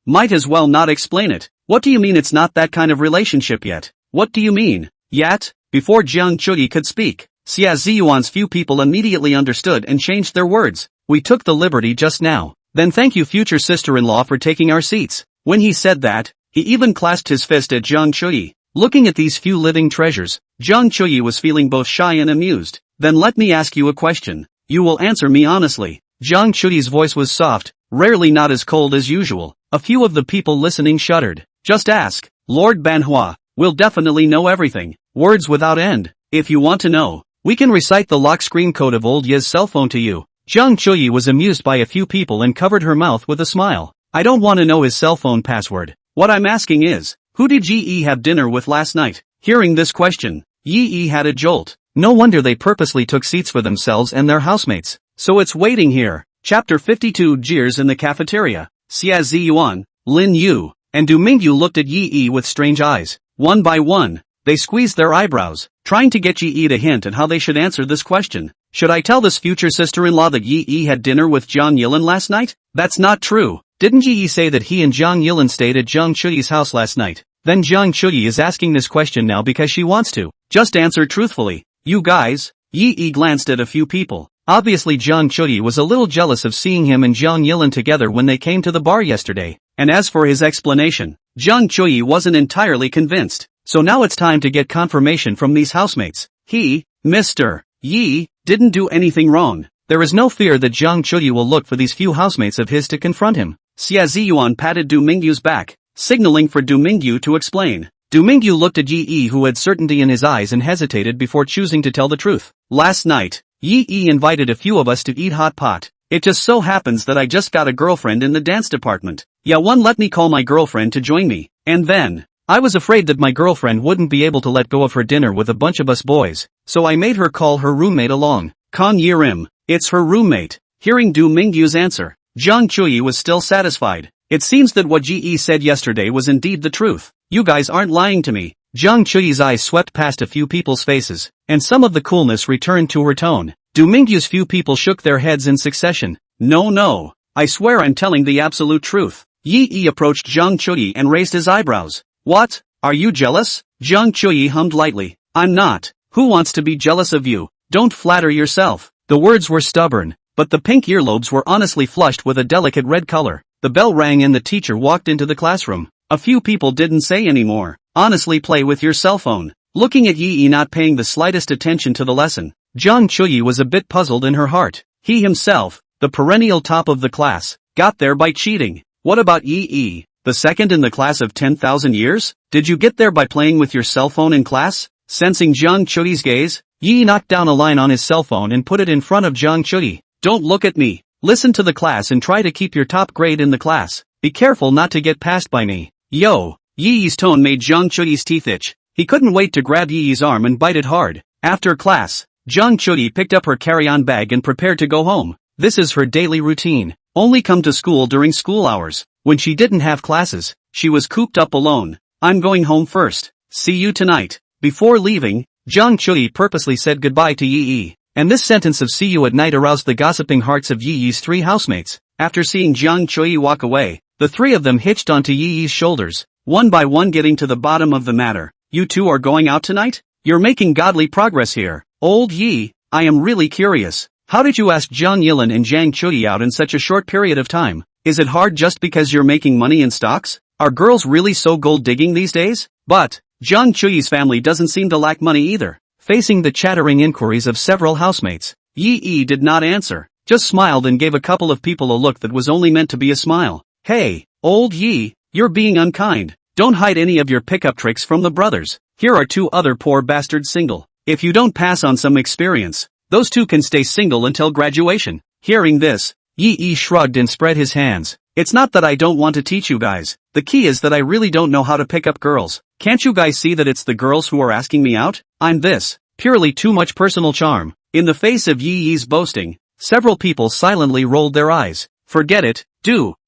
Might as well not explain it. What do you mean it's not that kind of relationship yet? What do you mean? Yet? Before Jiang Chuyi could speak, Xie Ziyuan's few people immediately understood and changed their words. We took the liberty just now. Then thank you future sister-in-law for taking our seats. When he said that, he even clasped his fist at Jiang Chuyi. Looking at these few living treasures, Jiang Chuyi was feeling both shy and amused. Then let me ask you a question. You will answer me honestly. Jiang Chuyi's voice was soft, rarely not as cold as usual. A few of the people listening shuddered. Just ask. Lord Manhwa will definitely know everything. Words without end. If you want to know, we can recite the lock screen code of old Ye's cell phone to you. Jiang Chuyi was amused by a few people and covered her mouth with a smile. I don't want to know his cell phone password. What I'm asking is, who did Yi have dinner with last night? Hearing this question, Yi had a jolt. No wonder they purposely took seats for themselves and their housemates. So it's waiting here. Chapter 52 Jeers in the cafeteria. Xie Ziyuan, Lin Yu, and Du Mingyu looked at Yi with strange eyes. One by one, they squeezed their eyebrows, trying to get Yi to hint at how they should answer this question. Should I tell this future sister-in-law that Yi had dinner with Zhang Yilin last night? That's not true. Didn't Yi say that he and Zhang Yilin stayed at Jiang Chuyi's house last night? Then Jiang Chuyi is asking this question now because she wants to. Just answer truthfully. You guys? Yi glanced at a few people. Obviously Jiang Chuyi was a little jealous of seeing him and Zhang Yilin together when they came to the bar yesterday. And as for his explanation, Jiang Chuyi wasn't entirely convinced. So now it's time to get confirmation from these housemates. Mr. Yi, didn't do anything wrong. There is no fear that Jiang Chuyi will look for these few housemates of his to confront him. Xie Ziyuan patted Du Mingyu's back, signaling for Du Mingyu to explain. Du Mingyu looked at Yi who had certainty in his eyes and hesitated before choosing to tell the truth. Last night, Yi invited a few of us to eat hot pot. It just so happens that I just got a girlfriend in the dance department. Yeah, one let me call my girlfriend to join me. And then, I was afraid that my girlfriend wouldn't be able to let go of her dinner with a bunch of us boys, so I made her call her roommate along. Kang Yirim. It's her roommate. Hearing Du Mingyu's answer, Zhang Chuyi was still satisfied. It seems that what Ji said yesterday was indeed the truth. You guys aren't lying to me. Zhang Chuyi's eyes swept past a few people's faces, and some of the coolness returned to her tone. Du Mingyu's few people shook their heads in succession. No. I swear I'm telling the absolute truth. Yi approached Zhang Chuyi and raised his eyebrows. What? Are you jealous? Zhang Chuyi hummed lightly. I'm not. Who wants to be jealous of you? Don't flatter yourself. The words were stubborn, but the pink earlobes were honestly flushed with a delicate red color. The bell rang and the teacher walked into the classroom. A few people didn't say any more. Honestly, play with your cell phone. Looking at Yi not paying the slightest attention to the lesson, Zhang Chuyi was a bit puzzled in her heart. He himself, the perennial top of the class, got there by cheating. What about Yi, the second in the class of 10,000 years? Did you get there by playing with your cell phone in class? Sensing Zhang Chuyi's gaze, Yi knocked down a line on his cell phone and put it in front of Zhang Chuyi. Don't look at me. Listen to the class and try to keep your top grade in the class. Be careful not to get passed by me. Yo. Yi's tone made Zhang Chuyi's teeth itch. He couldn't wait to grab Yi's arm and bite it hard. After class, Zhang Chuyi picked up her carry-on bag and prepared to go home. This is her daily routine. Only come to school during school hours. When she didn't have classes, she was cooped up alone. I'm going home first. See you tonight. Before leaving, Zhang Chuyi purposely said goodbye to Yi. And this sentence of see you at night aroused the gossiping hearts of Yi's three housemates. After seeing Zhang Chuyi walk away, the three of them hitched onto Yi's shoulders, one by one getting to the bottom of the matter. You two are going out tonight? You're making godly progress here. Old Yi, I am really curious. How did you ask Zhang Yilin and Zhang Chuyi out in such a short period of time? Is it hard just because you're making money in stocks? Are girls really so gold digging these days? But Zhang Chuyi's family doesn't seem to lack money either. Facing the chattering inquiries of several housemates, Yi did not answer, just smiled and gave a couple of people a look that was only meant to be a smile. Hey, old Yi, you're being unkind. Don't hide any of your pickup tricks from the brothers. Here are two other poor bastards single. If you don't pass on some experience, those two can stay single until graduation. Hearing this, Yi shrugged and spread his hands. It's not that I don't want to teach you guys. The key is that I really don't know how to pick up girls. Can't you guys see that it's the girls who are asking me out? I'm this. Purely too much personal charm. In the face of Yi's boasting, several people silently rolled their eyes. Forget it,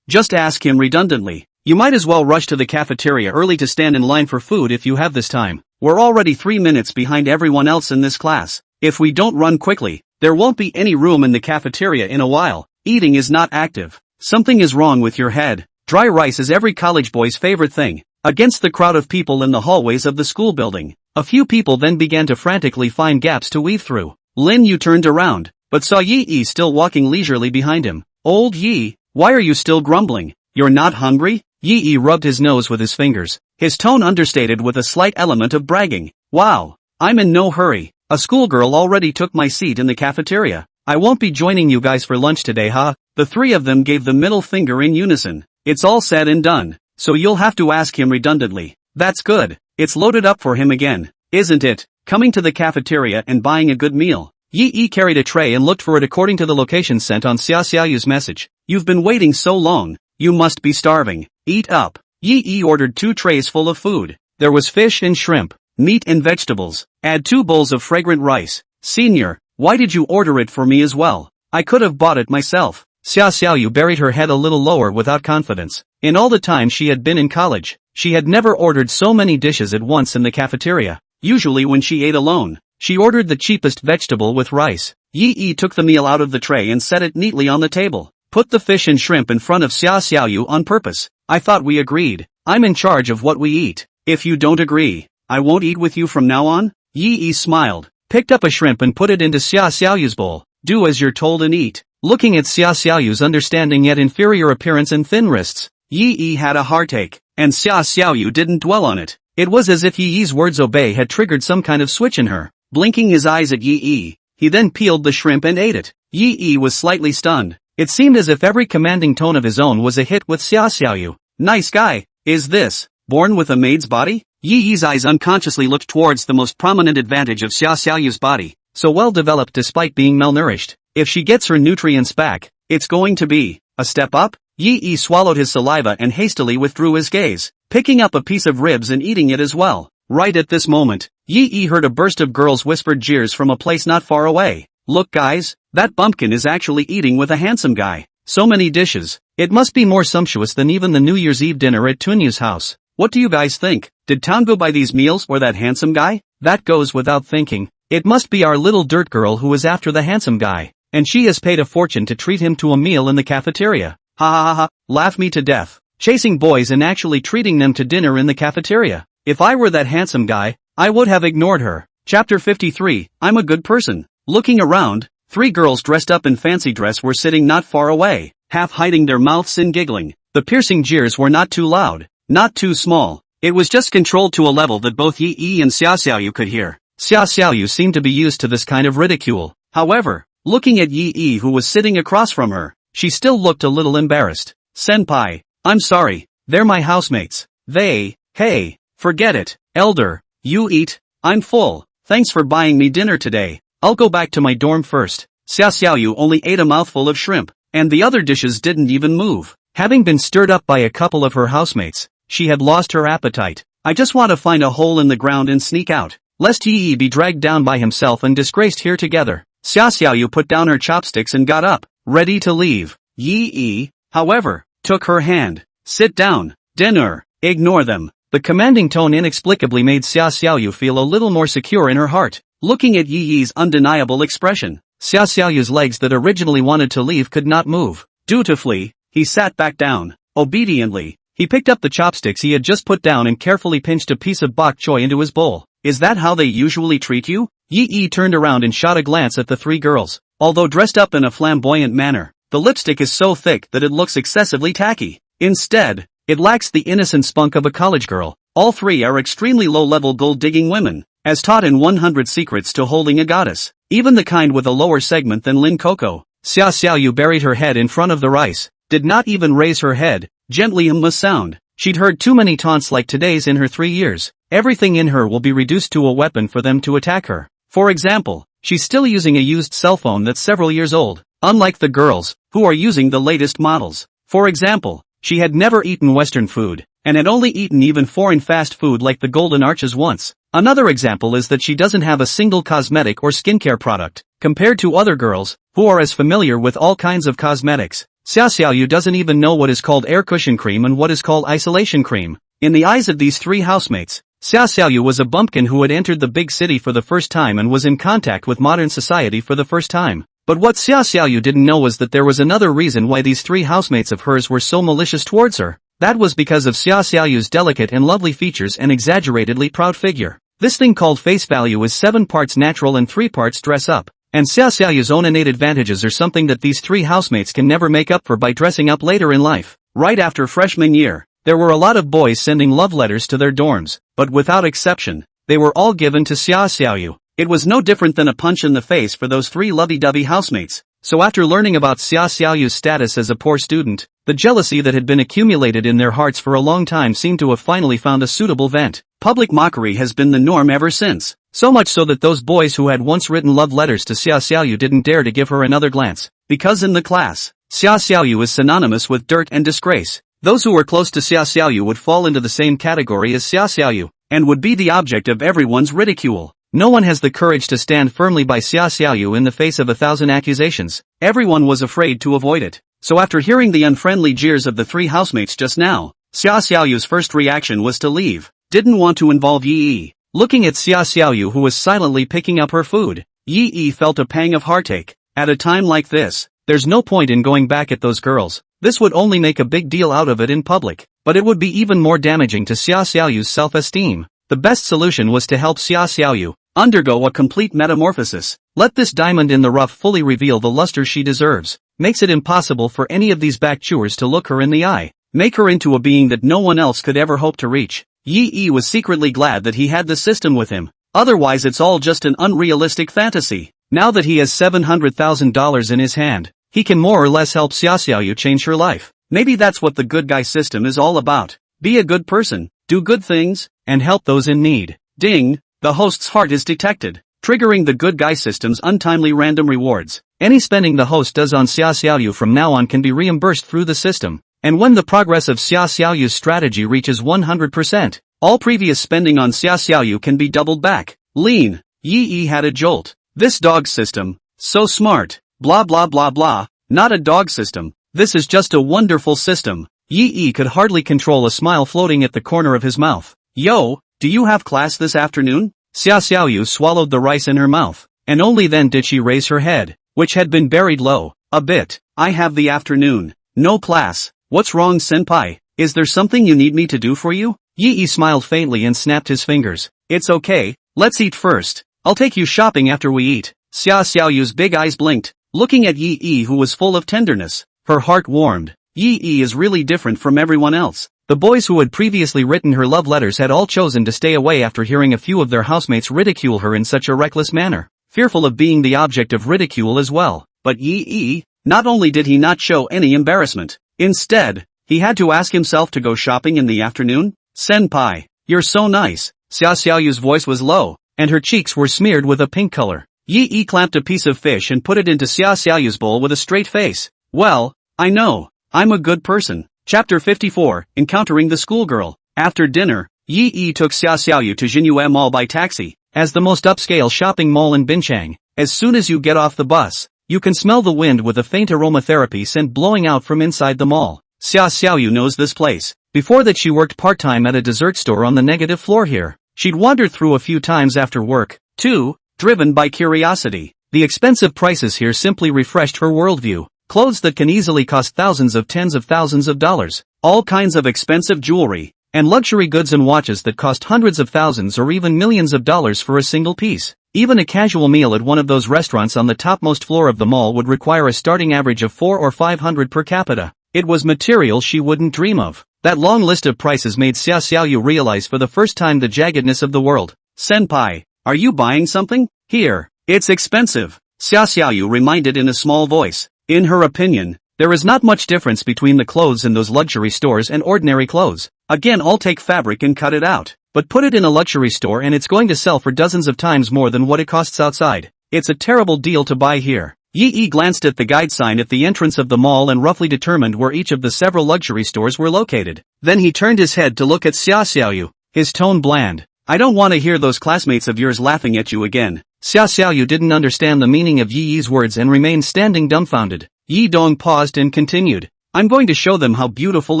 just ask him redundantly. You might as well rush to the cafeteria early to stand in line for food if you have this time. We're already 3 minutes behind everyone else in this class. If we don't run quickly, there won't be any room in the cafeteria in a while. Eating is not active. Something is wrong with your head. Dry rice is every college boy's favorite thing. Against the crowd of people in the hallways of the school building, a few people then began to frantically find gaps to weave through. Lin Yu turned around, but saw Yi still walking leisurely behind him. Old Yi, why are you still grumbling? You're not hungry? Yi rubbed his nose with his fingers, his tone understated with a slight element of bragging. Wow, I'm in no hurry. A schoolgirl already took my seat in the cafeteria. I won't be joining you guys for lunch today, huh? The three of them gave the middle finger in unison. It's all said and done, so you'll have to ask him redundantly. That's good. It's loaded up for him again, isn't it? Coming to the cafeteria and buying a good meal. Yi carried a tray and looked for it according to the location sent on Xia Xiaoyu's message. You've been waiting so long. You must be starving. Eat up. Yi ordered 2 trays full of food. There was fish and shrimp, meat and vegetables. Add 2 bowls of fragrant rice. Senior, why did you order it for me as well? I could have bought it myself. Xia Xiaoyu buried her head a little lower without confidence. In all the time she had been in college, she had never ordered so many dishes at once in the cafeteria. Usually when she ate alone, she ordered the cheapest vegetable with rice. Yi took the meal out of the tray and set it neatly on the table. Put the fish and shrimp in front of Xia Xiaoyu on purpose. I thought we agreed. I'm in charge of what we eat. If you don't agree, I won't eat with you from now on. Yi smiled, picked up a shrimp and put it into Xia Xiaoyu's bowl. Do as you're told and eat. Looking at Xia Xiaoyu's understanding yet inferior appearance and thin wrists, Yi had a heartache, and Xia Xiaoyu didn't dwell on it. It was as if Yi's words obey had triggered some kind of switch in her. Blinking his eyes at Yi, he then peeled the shrimp and ate it. Yi was slightly stunned. It seemed as if every commanding tone of his own was a hit with Xia Xiaoyu. Nice guy. Is this born with a maid's body? Yi's eyes unconsciously looked towards the most prominent advantage of Xia Xiaoyu's body, so well developed despite being malnourished. If she gets her nutrients back, it's going to be a step up. Yi swallowed his saliva and hastily withdrew his gaze, picking up a piece of ribs and eating it as well. Right at this moment, Yi heard a burst of girls' whispered jeers from a place not far away. Look guys, that bumpkin is actually eating with a handsome guy. So many dishes. It must be more sumptuous than even the New Year's Eve dinner at Tunyu's house. What do you guys think? Did Town go buy these meals or that handsome guy? That goes without thinking. It must be our little dirt girl who is after the handsome guy, and she has paid a fortune to treat him to a meal in the cafeteria. Ha ha ha ha, laugh me to death. Chasing boys and actually treating them to dinner in the cafeteria. If I were that handsome guy, I would have ignored her. Chapter 53, I'm a good person. Looking around, 3 girls dressed up in fancy dress were sitting not far away, half hiding their mouths in giggling. The piercing jeers were not too loud, not too small. It was just controlled to a level that both Yi Yi and Xia Xiaoyu could hear. Xia Xiaoyu seemed to be used to this kind of ridicule. However, looking at Yi Yi who was sitting across from her, she still looked a little embarrassed. Senpai, I'm sorry, they're my housemates. Hey, forget it, elder, you eat, I'm full, thanks for buying me dinner today. I'll go back to my dorm first. Xia Xiaoyu only ate a mouthful of shrimp, and the other dishes didn't even move. Having been stirred up by a couple of her housemates, she had lost her appetite. I just want to find a hole in the ground and sneak out, lest Yi Yi be dragged down by himself and disgraced here together. Xia Xiaoyu put down her chopsticks and got up, ready to leave. Yi Yi, however, took her hand. Sit down, dinner, ignore them. The commanding tone inexplicably made Xia Xiaoyu feel a little more secure in her heart. Looking at Yi Yi's undeniable expression, Xia Xiaoyu's legs that originally wanted to leave could not move. Dutifully, he sat back down. Obediently, he picked up the chopsticks he had just put down and carefully pinched a piece of bok choy into his bowl. Is that how they usually treat you? Yi Yi turned around and shot a glance at the 3 girls. Although dressed up in a flamboyant manner, the lipstick is so thick that it looks excessively tacky. Instead, it lacks the innocent spunk of a college girl. All 3 are extremely low-level gold-digging women, as taught in 100 Secrets to Holding a Goddess. Even the kind with a lower segment than Lin Coco. Xia Xiaoyu buried her head in front of the rice, did not even raise her head, gently must sound. She'd heard too many taunts like today's in her 3 years. Everything in her will be reduced to a weapon for them to attack her. For example, she's still using a used cell phone that's several years old, unlike the girls, who are using the latest models. For example, she had never eaten Western food, and had only eaten even foreign fast food like the Golden Arches once. Another example is that she doesn't have a single cosmetic or skincare product, compared to other girls, who are as familiar with all kinds of cosmetics. Xia Xiaoyu doesn't even know what is called air cushion cream and what is called isolation cream. In the eyes of these 3 housemates, Xia Xiaoyu was a bumpkin who had entered the big city for the first time and was in contact with modern society for the first time. But what Xia Xiaoyu didn't know was that there was another reason why these 3 housemates of hers were so malicious towards her. That was because of Xia Xiaoyu's delicate and lovely features and exaggeratedly proud figure. This thing called face value is 7 parts natural and 3 parts dress up. And Xia Xiaoyu's own innate advantages are something that these 3 housemates can never make up for by dressing up later in life. Right after freshman year, there were a lot of boys sending love letters to their dorms, but without exception, they were all given to Xia Xiaoyu. It was no different than a punch in the face for those 3 lovey-dovey housemates. So after learning about Xia Xiaoyu's status as a poor student, the jealousy that had been accumulated in their hearts for a long time seemed to have finally found a suitable vent. Public mockery has been the norm ever since. So much so that those boys who had once written love letters to Xia Xiaoyu didn't dare to give her another glance. Because in the class, Xia Xiaoyu is synonymous with dirt and disgrace. Those who were close to Xia Xiaoyu would fall into the same category as Xia Xiaoyu, and would be the object of everyone's ridicule. No one has the courage to stand firmly by Xia Xiaoyu in the face of 1,000 accusations. Everyone was afraid to avoid it. So after hearing the unfriendly jeers of the 3 housemates just now, Xia Xiaoyu's first reaction was to leave. Didn't want to involve Yi Yi. Looking at Xia Xiaoyu who was silently picking up her food, Yi Yi felt a pang of heartache. At a time like this, there's no point in going back at those girls. This would only make a big deal out of it in public, but it would be even more damaging to Xia Xiaoyu's self-esteem. The best solution was to help Xia Xiaoyu undergo a complete metamorphosis. Let this diamond in the rough fully reveal the luster she deserves. Makes it impossible for any of these back chewers to look her in the eye. Make her into a being that no one else could ever hope to reach. Yi Yi was secretly glad that he had the system with him. Otherwise it's all just an unrealistic fantasy. Now that he has $700,000 in his hand, he can more or less help Xia Xiaoyu change her life. Maybe that's what the good guy system is all about. Be a good person, do good things, and help those in need. Ding! The host's heart is detected, triggering the good guy system's untimely random rewards. Any spending the host does on Xia Xiaoyu from now on can be reimbursed through the system. And when the progress of Xia Xiaoyu's strategy reaches 100%, all previous spending on Xia Xiaoyu can be doubled back. Lean. Yi Yi had a jolt. This dog system, So smart. Blah blah blah blah. Not a dog system. This is just a wonderful system. Yi could hardly control a smile floating at the corner of his mouth. Yo, do you have class this afternoon? Xiaoyu swallowed the rice in her mouth, and only then did she raise her head, which had been buried low, a bit. I have the afternoon. No class. What's wrong, senpai? Is there something you need me to do for you? Yi smiled faintly and snapped his fingers. It's okay, let's eat first. I'll take you shopping after we eat. Xiaoyu's big eyes blinked, looking at Yi who was full of tenderness. Her heart warmed. Yi is really different from everyone else. The boys who had previously written her love letters had all chosen to stay away after hearing a few of their housemates ridicule her in such a reckless manner, fearful of being the object of ridicule as well. But Yi, not only did he not show any embarrassment, instead, he had to ask himself to go shopping in the afternoon? Senpai, you're so nice. Xiaoyu's voice was low, and her cheeks were smeared with a pink color. Yi clamped a piece of fish and put it into Xiaoyu's bowl with a straight face. Well, I know, I'm a good person. Chapter 54, Encountering the Schoolgirl. After dinner, Yi took Xiaoyu to Jinyue Mall by taxi, as the most upscale shopping mall in Binchang. As soon as you get off the bus, you can smell the wind with a faint aromatherapy scent blowing out from inside the mall. Xiaoyu knows this place. Before that she worked part-time at a dessert store on the negative floor here. She'd wandered through a few times after work, too, driven by curiosity. The expensive prices here simply refreshed her worldview. Clothes that can easily cost thousands of tens of thousands of dollars, all kinds of expensive jewelry, and luxury goods and watches that cost hundreds of thousands or even millions of dollars for a single piece. Even a casual meal at one of those restaurants on the topmost floor of the mall would require a starting average of 400 or 500 per capita. It was material she wouldn't dream of. That long list of prices made Xiaoyu realize for the first time the jaggedness of the world. Senpai, are you buying something? Here, it's expensive. Xiaoyu reminded in a small voice. In her opinion, there is not much difference between the clothes in those luxury stores and ordinary clothes. Again, I'll take fabric and cut it out, but put it in a luxury store and it's going to sell for dozens of times more than what it costs outside. It's a terrible deal to buy here. Yi glanced at the guide sign at the entrance of the mall and roughly determined where each of the several luxury stores were located. Then he turned his head to look at Xiaoyu, his tone bland. I don't want to hear those classmates of yours laughing at you again. Xiaoyu didn't understand the meaning of Yi's words and remained standing dumbfounded. Yi Dong paused and continued. I'm going to show them how beautiful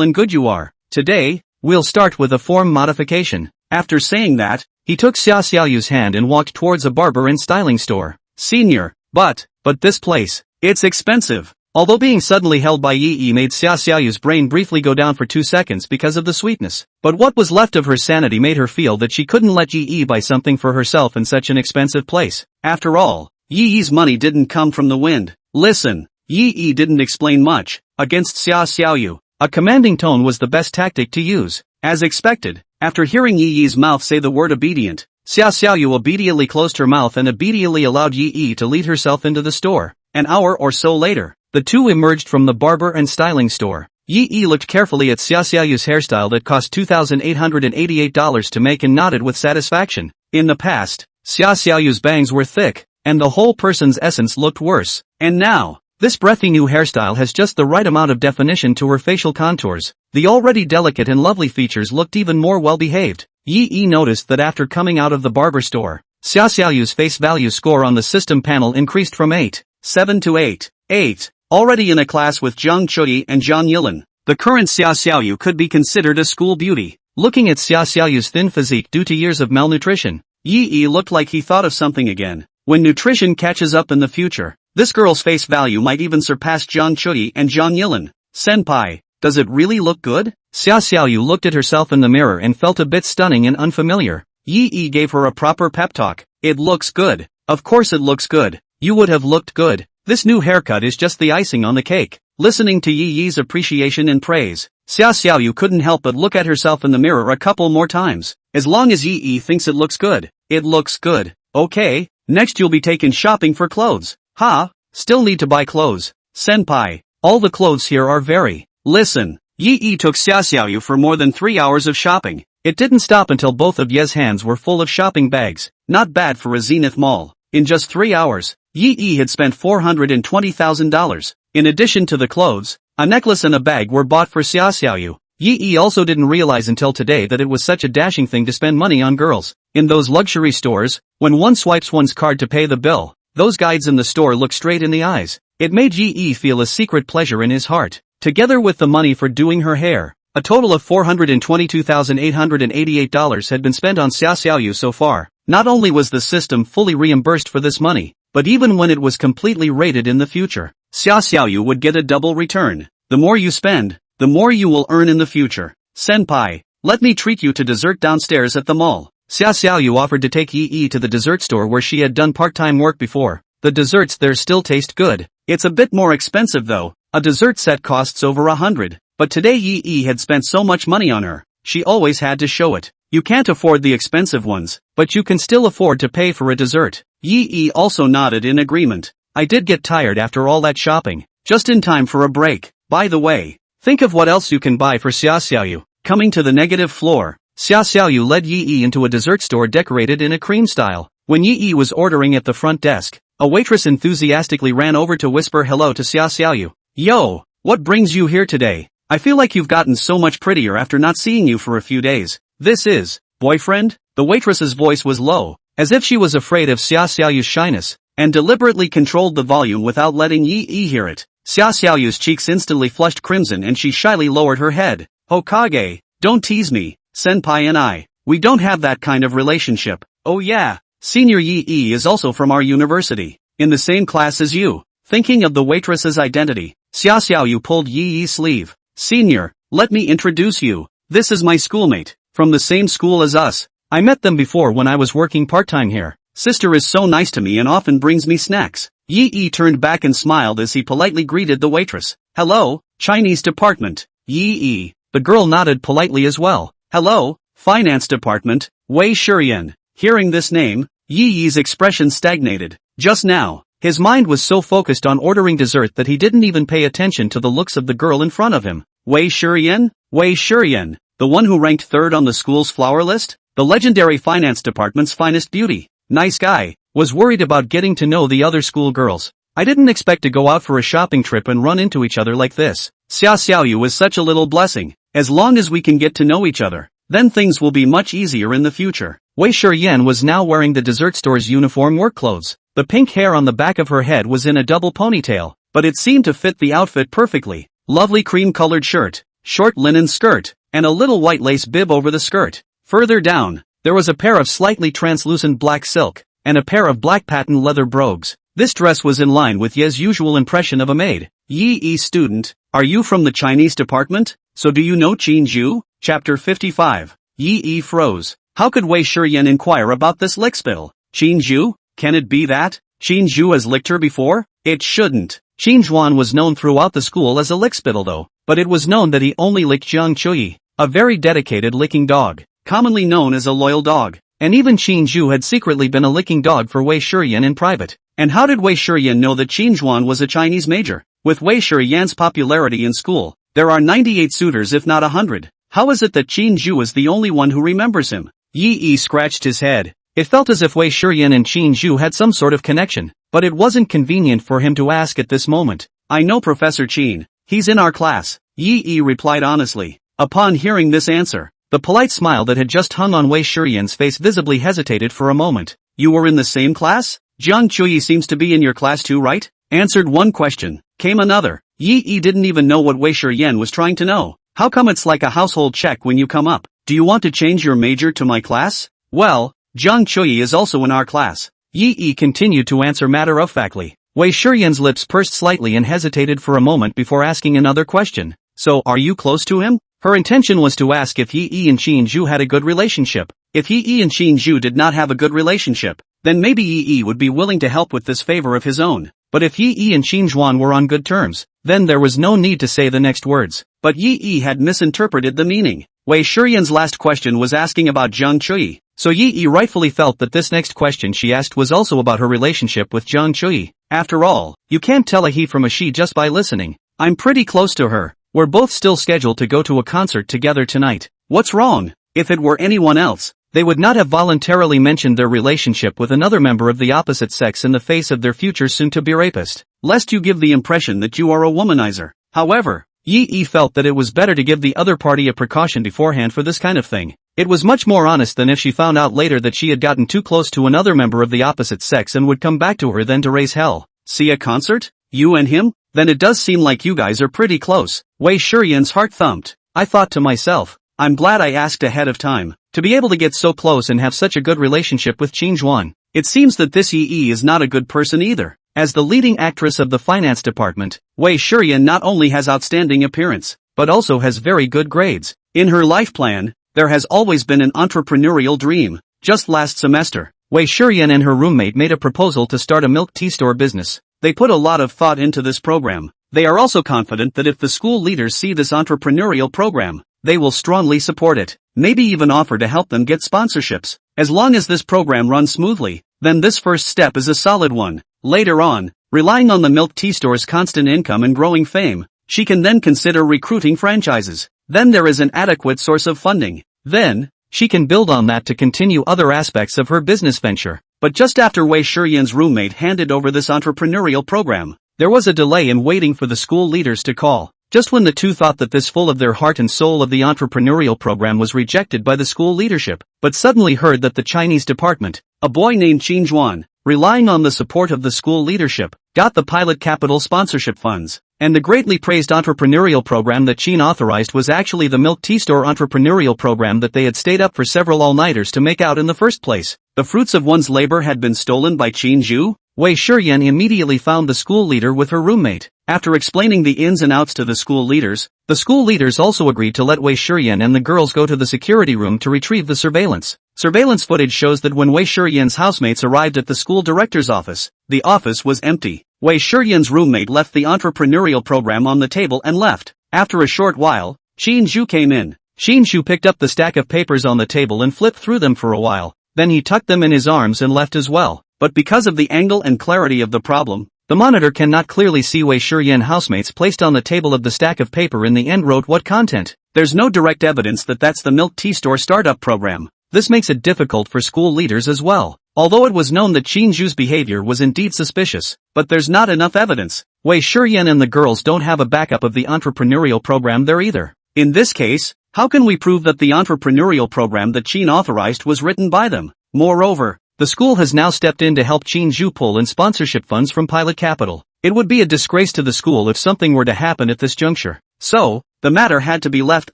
and good you are. Today, we'll start with a form modification. After saying that, he took Xiaoyu's hand and walked towards a barber and styling store. Senior, but this place, it's expensive. Although being suddenly held by Yi made Xiaoyu's brain briefly go down for 2 seconds because of the sweetness. But what was left of her sanity made her feel that she couldn't let Yi buy something for herself in such an expensive place. After all, Yi's money didn't come from the wind. Listen, Yi didn't explain much. Against Xiaoyu, a commanding tone was the best tactic to use. As expected, after hearing Yi's mouth say the word obedient, Xiaoyu obediently closed her mouth and obediently allowed Yi to lead herself into the store. An hour or so later, the two emerged from the barber and styling store. Yi looked carefully at Xiaoyu's hairstyle that cost $2,888 to make and nodded with satisfaction. In the past, Xiaoyu's bangs were thick, and the whole person's essence looked worse. And now, this breathy new hairstyle has just the right amount of definition to her facial contours. The already delicate and lovely features looked even more well-behaved. Yi noticed that after coming out of the barber store, Xiaoyu's face value score on the system panel increased from 8.7 to 8.8. Already in a class with Zhang Chuyi and Zhang Yilin, the current Xiaoyu could be considered a school beauty. Looking at Xiaoyu's thin physique due to years of malnutrition, Yi looked like he thought of something again. When nutrition catches up in the future, this girl's face value might even surpass Zhang Chuyi and Zhang Yilin. Senpai, does it really look good? Xiaoyu looked at herself in the mirror and felt a bit stunning and unfamiliar. Yi gave her a proper pep talk. It looks good. Of course it looks good. You would have looked good. This new haircut is just the icing on the cake. Listening to Yi's appreciation and praise, Xiaoyu couldn't help but look at herself in the mirror a couple more times. As long as Yi thinks it looks good, it looks good. Okay, next you'll be taken shopping for clothes. Ha, still need to buy clothes. Senpai, all the clothes here are very. Listen, Yi took Xiaoyu for more than 3 hours of shopping. It didn't stop until both of Ye's hands were full of shopping bags. Not bad for a Zenith Mall. In just 3 hours, Yi had spent $420,000. In addition to the clothes, a necklace and a bag were bought for Xiaoyu. Yi also didn't realize until today that it was such a dashing thing to spend money on girls. In those luxury stores, when one swipes one's card to pay the bill, Those guides in the store looked straight in the eyes. It made Yi feel a secret pleasure in his heart. Together with the money for doing her hair, a total of $422,888 had been spent on Xiaoxiaoyu so far. Not only was the system fully reimbursed for this money, but even when it was completely rated in the future, Xiaoxiaoyu would get a double return. The more you spend, the more you will earn in the future. Senpai, let me treat you to dessert downstairs at the mall. Xiaoxiaoyu offered to take Yi to the dessert store where she had done part-time work before. The desserts there still taste good. It's a bit more expensive though. A dessert set costs over 100. But today Yi had spent so much money on her, she always had to show it. You can't afford the expensive ones, but you can still afford to pay for a dessert. Yi also nodded in agreement. I did get tired after all that shopping. Just in time for a break. By the way, think of what else you can buy for Xiaoxiaoyu. Coming to the negative floor, Xiaoxiaoyu led Yi into a dessert store decorated in a cream style. When Yi was ordering at the front desk, a waitress enthusiastically ran over to whisper hello to Xiaoxiaoyu. Yo, what brings you here today? I feel like you've gotten so much prettier after not seeing you for a few days. This is, boyfriend? The waitress's voice was low, as if she was afraid of Xiaoxiaoyu's shyness, and deliberately controlled the volume without letting Yi hear it. Xiaoxiaoyu's cheeks instantly flushed crimson and she shyly lowered her head. Hokage, don't tease me, Senpai and we don't have that kind of relationship. Oh yeah, Senior Yi is also from our university, in the same class as you. Thinking of the waitress's identity, Xiaoxiaoyu pulled Yi's sleeve. Senior, let me introduce you. This is my schoolmate, from the same school as us. I met them before when I was working part-time here. Sister is so nice to me and often brings me snacks. Yi turned back and smiled as he politely greeted the waitress. Hello, Chinese department. Yi. The girl nodded politely as well. Hello, finance department. Wei Shurian. Hearing this name, Yi's expression stagnated. Just now, his mind was so focused on ordering dessert that he didn't even pay attention to the looks of the girl in front of him. Wei Shurian? Wei Shurian, the one who ranked third on the school's flower list? The legendary finance department's finest beauty. Nice guy. Was worried about getting to know the other school girls. I didn't expect to go out for a shopping trip and run into each other like this. Xiaoxiaoyu was such a little blessing. As long as we can get to know each other, then things will be much easier in the future. Wei Shurian was now wearing the dessert store's uniform work clothes. The pink hair on the back of her head was in a double ponytail, but it seemed to fit the outfit perfectly. Lovely cream-colored shirt, short linen skirt, and a little white lace bib over the skirt. Further down, there was a pair of slightly translucent black silk, and a pair of black patent leather brogues. This dress was in line with Ye's usual impression of a maid. Yi student, are you from the Chinese department? So do you know Qinju? Chapter 55. Yi froze. How could Wei Shurian inquire about this lickspittle? Qinju? Can it be that Qinju has licked her before? It shouldn't. Qinjuan was known throughout the school as a lickspittle though, but it was known that he only licked Jiang Chuyi, a very dedicated licking dog, commonly known as a loyal dog. And even Qinju had secretly been a licking dog for Wei Shurian in private. And how did Wei Shurian know that Qinjuan was a Chinese major? With Wei Shurian's popularity in school, there are 98 suitors if not 100. How is it that Qinju is the only one who remembers him? Yi scratched his head. It felt as if Wei Shurian and Qinju had some sort of connection, but it wasn't convenient for him to ask at this moment. I know Professor Qin. He's in our class. Yi replied honestly. Upon hearing this answer, the polite smile that had just hung on Wei Shurian's face visibly hesitated for a moment. You were in the same class? Jiang Chuyi seems to be in your class too, right? Answered one question, came another. Yi didn't even know what Wei Shurian was trying to know. How come it's like a household check when you come up? Do you want to change your major to my class? Well, Jiang Chuyi is also in our class. Yi continued to answer matter-of-factly. Wei Shurian's lips pursed slightly and hesitated for a moment before asking another question. So, are you close to him? Her intention was to ask if Yi and Qinju had a good relationship. If Yi and Qinju did not have a good relationship, then maybe Yi would be willing to help with this favor of his own. But if Yi and Qinjuan were on good terms, then there was no need to say the next words. But Yi had misinterpreted the meaning. Wei Shurian's last question was asking about Jiang Chuyi, so Yi rightfully felt that this next question she asked was also about her relationship with Jiang Chuyi. After all, you can't tell a he from a she just by listening. I'm pretty close to her. We're both still scheduled to go to a concert together tonight. What's wrong? If it were anyone else, they would not have voluntarily mentioned their relationship with another member of the opposite sex in the face of their future soon-to-be rapist, lest you give the impression that you are a womanizer. However, Yi felt that it was better to give the other party a precaution beforehand for this kind of thing. It was much more honest than if she found out later that she had gotten too close to another member of the opposite sex and would come back to her then to raise hell. See a concert? You and him? Then it does seem like you guys are pretty close. Wei Shiyan's heart thumped. I thought to myself, I'm glad I asked ahead of time. To be able to get so close and have such a good relationship with Qin Zhuan. It seems that this Yi is not a good person either. As the leading actress of the finance department, Wei Shiyan not only has outstanding appearance, but also has very good grades. In her life plan, there has always been an entrepreneurial dream. Just last semester, Wei Shiyan and her roommate made a proposal to start a milk tea store business. They put a lot of thought into this program. They are also confident that if the school leaders see this entrepreneurial program, they will strongly support it, maybe even offer to help them get sponsorships. As long as this program runs smoothly, then this first step is a solid one. Later on, relying on the milk tea store's constant income and growing fame, she can then consider recruiting franchises. Then there is an adequate source of funding. Then, she can build on that to continue other aspects of her business venture. But just after Wei Shiyan's roommate handed over this entrepreneurial program, there was a delay in waiting for the school leaders to call. Just when the two thought that this full of their heart and soul of the entrepreneurial program was rejected by the school leadership, but suddenly heard that the Chinese department, a boy named Qin Zhuan, relying on the support of the school leadership, got the pilot capital sponsorship funds. And the greatly praised entrepreneurial program that Qin authorized was actually the milk tea store entrepreneurial program that they had stayed up for several all-nighters to make out in the first place. The fruits of one's labor had been stolen by Qin Zhu? Wei Shiyan immediately found the school leader with her roommate. After explaining the ins and outs to the school leaders also agreed to let Wei Shiyan and the girls go to the security room to retrieve the surveillance. Surveillance footage shows that when Wei Shiyan's housemates arrived at the school director's office, the office was empty. Wei Shiyan's roommate left the entrepreneurial program on the table and left. After a short while, Qin Zhu came in. Qin Zhu picked up the stack of papers on the table and flipped through them for a while. Then he tucked them in his arms and left as well. But because of the angle and clarity of the problem, the monitor cannot clearly see Wei Shiyan housemates placed on the table of the stack of paper in the end wrote what content. There's no direct evidence that that's the milk tea store startup program. This makes it difficult for school leaders as well. Although it was known that Qin Zhu's behavior was indeed suspicious, but there's not enough evidence. Wei Shiyan and the girls don't have a backup of the entrepreneurial program there either. In this case, how can we prove that the entrepreneurial program that Qin authorized was written by them? Moreover, the school has now stepped in to help Qin Zhu pull in sponsorship funds from Pilot Capital. It would be a disgrace to the school if something were to happen at this juncture. So, the matter had to be left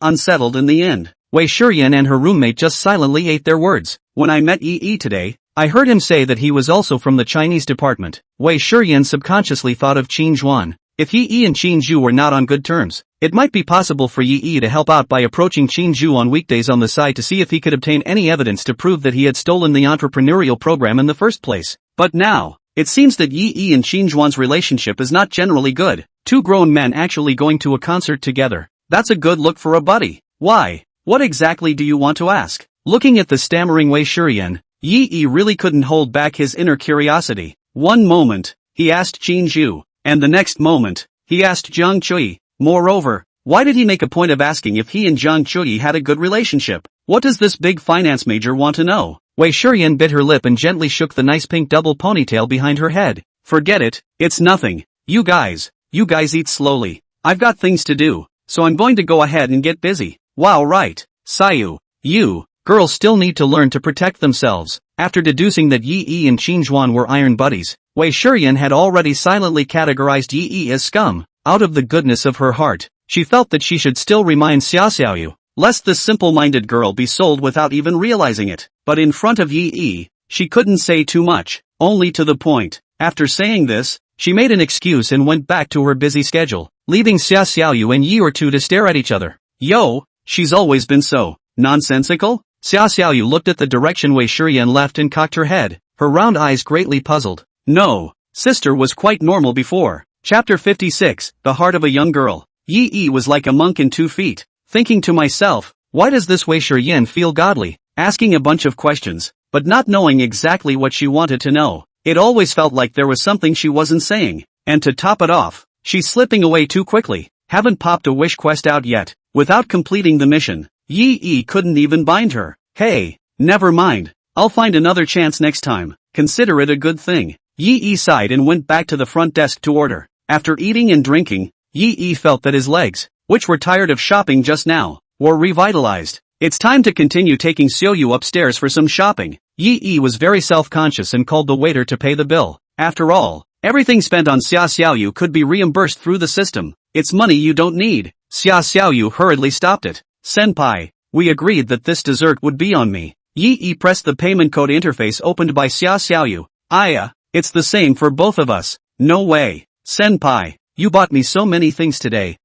unsettled in the end. Wei Shiyan and her roommate just silently ate their words. When I met Yi today, I heard him say that he was also from the Chinese department. Wei Shiyan subconsciously thought of Qin Zhuan. If Yi and Qin Zhu were not on good terms, it might be possible for Yi to help out by approaching Qin Zhu on weekdays on the side to see if he could obtain any evidence to prove that he had stolen the entrepreneurial program in the first place. But now, it seems that Yi and Qin Zhuan's relationship is not generally good. Two grown men actually going to a concert together. That's a good look for a buddy. Why? What exactly do you want to ask? Looking at the stammering Wei Shiyan, Yi really couldn't hold back his inner curiosity. One moment, he asked Qin Zhu, and the next moment, he asked Zhang Chui. Moreover, why did he make a point of asking if he and Zhang Chui had a good relationship? What does this big finance major want to know? Wei Shiyan bit her lip and gently shook the nice pink double ponytail behind her head. Forget it, it's nothing. You guys eat slowly. I've got things to do, so I'm going to go ahead and get busy. Wow, right. Sayu, you, girls still need to learn to protect themselves. After deducing that Yi and Qin Zhuan were iron buddies, Wei Shiyan had already silently categorized Yi as scum. Out of the goodness of her heart, she felt that she should still remind Xiaoyu, lest this simple-minded girl be sold without even realizing it. But in front of Yi, she couldn't say too much, only to the point. After saying this, she made an excuse and went back to her busy schedule, leaving Xiaoyu and Yi to stare at each other. Yo, she's always been so nonsensical? Xiaoyu looked at the direction Wei Shiyan left and cocked her head, her round eyes greatly puzzled. No, sister was quite normal before. Chapter 56, The Heart of a Young Girl. Yi was like a monk in 2 feet, thinking to myself, why does this Wei Shiyan feel godly? Asking a bunch of questions, but not knowing exactly what she wanted to know. It always felt like there was something she wasn't saying, and to top it off, she's slipping away too quickly. Haven't popped a wish quest out yet. Without completing the mission, Yi couldn't even bind her. Hey, never mind. I'll find another chance next time. Consider it a good thing. Yi sighed and went back to the front desk to order. After eating and drinking, Yi felt that his legs, which were tired of shopping just now, were revitalized. It's time to continue taking Xiaoyu upstairs for some shopping. Yi was very self-conscious and called the waiter to pay the bill. After all, everything spent on Xiaoyu could be reimbursed through the system. It's money you don't need. Xiaoyu hurriedly stopped it. Senpai, we agreed that this dessert would be on me. Yi pressed the payment code interface opened by Xiaoyu. It's the same for both of us. No way. Senpai, you bought me so many things today.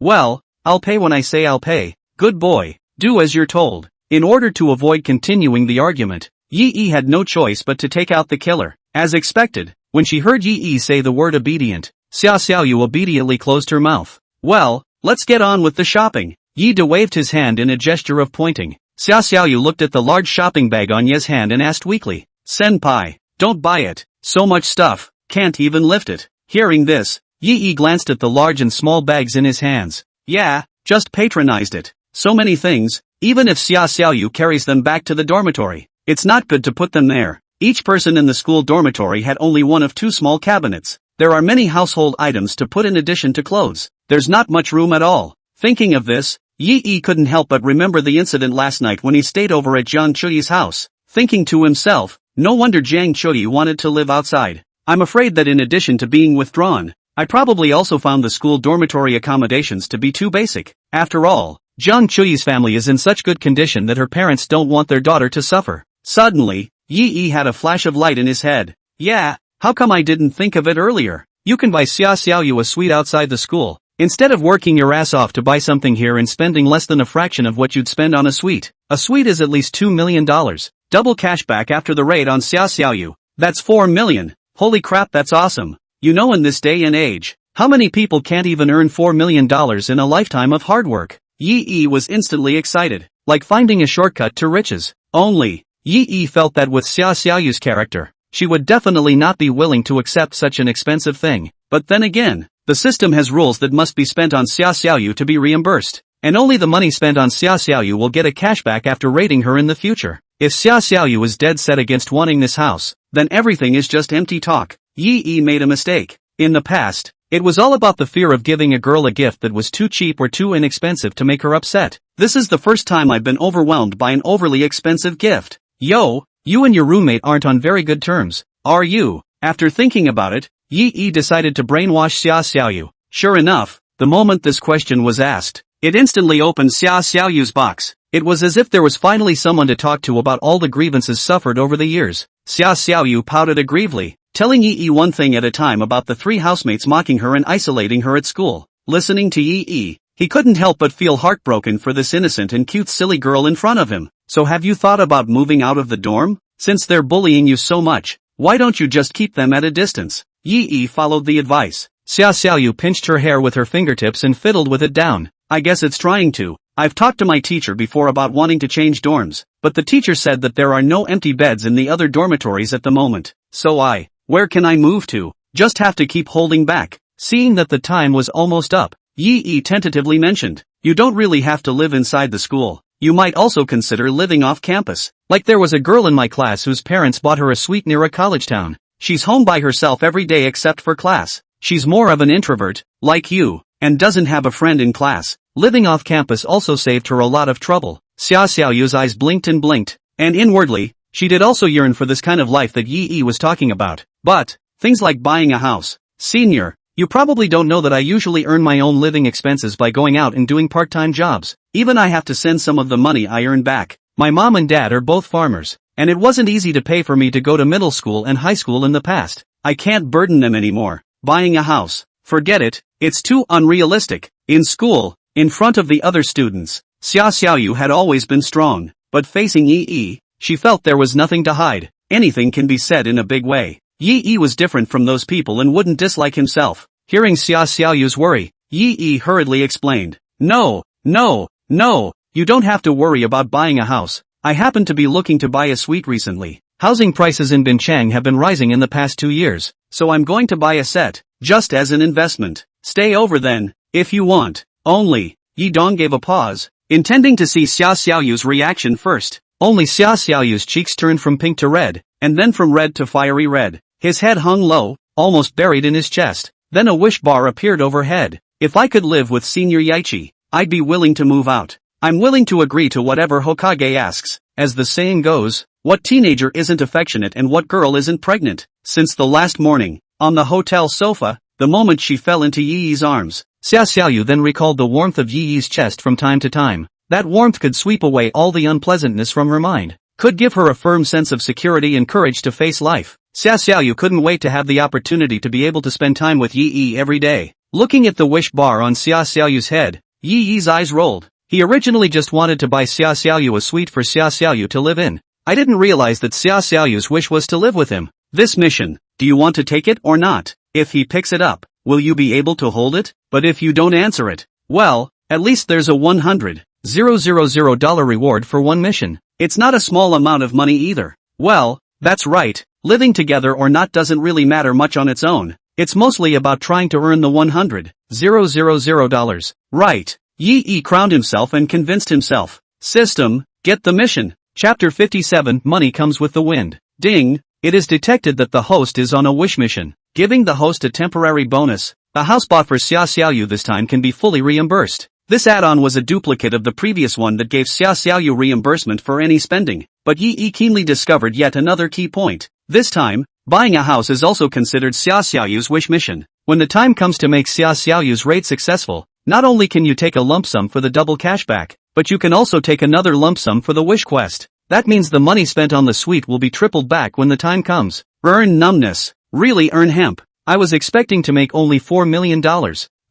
Well, I'll pay when I say I'll pay. Good boy, do as you're told. In order to avoid continuing the argument, Yi had no choice but to take out the killer. As expected, when she heard Yi say the word obedient, Xiaoyu obediently closed her mouth. Well, let's get on with the shopping. Yi waved his hand in a gesture of pointing. Xiaoyu looked at the large shopping bag on Ye's hand and asked weakly, Senpai, don't buy it. So much stuff, can't even lift it. Hearing this, Yi glanced at the large and small bags in his hands. Yeah, just patronized it. So many things, even if Xiaoyu carries them back to the dormitory. It's not good to put them there. Each person in the school dormitory had only one of two small cabinets. There are many household items to put in addition to clothes. There's not much room at all. Thinking of this, Yi couldn't help but remember the incident last night when he stayed over at Jiang Chuyi's house. Thinking to himself, no wonder Jiang Chuyi wanted to live outside. I'm afraid that in addition to being withdrawn, I probably also found the school dormitory accommodations to be too basic. After all, Jiang Chuyi's family is in such good condition that her parents don't want their daughter to suffer. Suddenly, Yi had a flash of light in his head. Yeah, how come I didn't think of it earlier? You can buy Xiaoyu a suite outside the school, instead of working your ass off to buy something here and spending less than a fraction of what you'd spend on a suite. A suite is at least $2 million. Double cashback after the raid on Xiaoyu. That's $4 million. Holy crap, that's awesome. You know, in this day and age, how many people can't even earn $4 million in a lifetime of hard work? Yi was instantly excited, like finding a shortcut to riches. Only, Yi felt that with Xiaoyu's character, she would definitely not be willing to accept such an expensive thing. But then again, the system has rules that must be spent on Xiaoyu to be reimbursed, and only the money spent on Xiaoyu will get a cashback after raiding her in the future. If Xiaoyu is dead set against wanting this house, then everything is just empty talk. Yi made a mistake. In the past, it was all about the fear of giving a girl a gift that was too cheap or too inexpensive to make her upset. This is the first time I've been overwhelmed by an overly expensive gift. Yo, you and your roommate aren't on very good terms, are you? After thinking about it, Yi decided to brainwash Xiaoyu. Sure enough, the moment this question was asked, it instantly opened Xiaoyu's box. It was as if there was finally someone to talk to about all the grievances suffered over the years. Xiaoyu pouted aggrievely, telling Yi one thing at a time about the three housemates mocking her and isolating her at school. Listening to Yi, he couldn't help but feel heartbroken for this innocent and cute silly girl in front of him. So have you thought about moving out of the dorm? Since they're bullying you so much, why don't you just keep them at a distance? Yi followed the advice. Xiaoyu pinched her hair with her fingertips and fiddled with it down. I guess it's trying to. I've talked to my teacher before about wanting to change dorms, but the teacher said that there are no empty beds in the other dormitories at the moment. So where can I move to? Just have to keep holding back. Seeing that the time was almost up, Yi tentatively mentioned, you don't really have to live inside the school. You might also consider living off campus. Like there was a girl in my class whose parents bought her a suite near a college town. She's home by herself every day except for class. She's more of an introvert, like you, and doesn't have a friend in class. Living off campus also saved her a lot of trouble. Xiaoyu's eyes blinked and blinked, and inwardly, she did also yearn for this kind of life that Yi was talking about. But, things like buying a house. Senior, you probably don't know that I usually earn my own living expenses by going out and doing part-time jobs. Even I have to send some of the money I earn back. My mom and dad are both farmers, and it wasn't easy to pay for me to go to middle school and high school in the past. I can't burden them anymore. Buying a house, forget it, it's too unrealistic. In school, in front of the other students, Xiaoyu had always been strong, but facing Yi, she felt there was nothing to hide. Anything can be said in a big way. Yi was different from those people and wouldn't dislike himself. Hearing Xiaoyu's worry, Yi hurriedly explained, No, you don't have to worry about buying a house. I happen to be looking to buy a suite recently. Housing prices in Binchang have been rising in the past 2 years, so I'm going to buy a set, just as an investment. Stay over then, if you want. Only, Yi Dong gave a pause, intending to see Xiaoyu's reaction first. Only Xiaoyu's cheeks turned from pink to red, and then from red to fiery red. His head hung low, almost buried in his chest. Then a wish bar appeared overhead. If I could live with Senior Yaichi, I'd be willing to move out. I'm willing to agree to whatever Hokage asks. As the saying goes, what teenager isn't affectionate and what girl isn't pregnant? Since the last morning, on the hotel sofa, the moment she fell into Yi Yi's arms, Xia Xiaoyu then recalled the warmth of Yi Yi's chest from time to time. That warmth could sweep away all the unpleasantness from her mind, could give her a firm sense of security and courage to face life. Xia Xiaoyu couldn't wait to have the opportunity to be able to spend time with Yi Yi every day. Looking at the wish bar on Xia Xiaoyu's head, Yi Yi's eyes rolled. He originally just wanted to buy Xia Xiaoyu a suite for Xia Xiaoyu to live in. I didn't realize that Xia Xiaoyu's wish was to live with him. This mission, do you want to take it or not? If he picks it up, will you be able to hold it? But if you don't answer it, well, at least there's a $100,000 reward for one mission. It's not a small amount of money either. Well, that's right, living together or not doesn't really matter much on its own. It's mostly about trying to earn the $100,000. Right. Yi Yi crowned himself and convinced himself. System, get the mission. Chapter 57 Money comes with the wind. Ding! It is detected that the host is on a wish mission, giving the host a temporary bonus. A house bought for Xia Xiaoyu this time can be fully reimbursed. This add-on was a duplicate of the previous one that gave Xia Xiaoyu reimbursement for any spending, but Yi Yi keenly discovered yet another key point. This time, buying a house is also considered Xia Xiaoyu's wish mission. When the time comes to make Xia Xiaoyu's raid successful, not only can you take a lump sum for the double cashback, but you can also take another lump sum for the wish quest. That means the money spent on the suite will be tripled back when the time comes. Earn numbness. Really earn hemp. I was expecting to make only $4 million.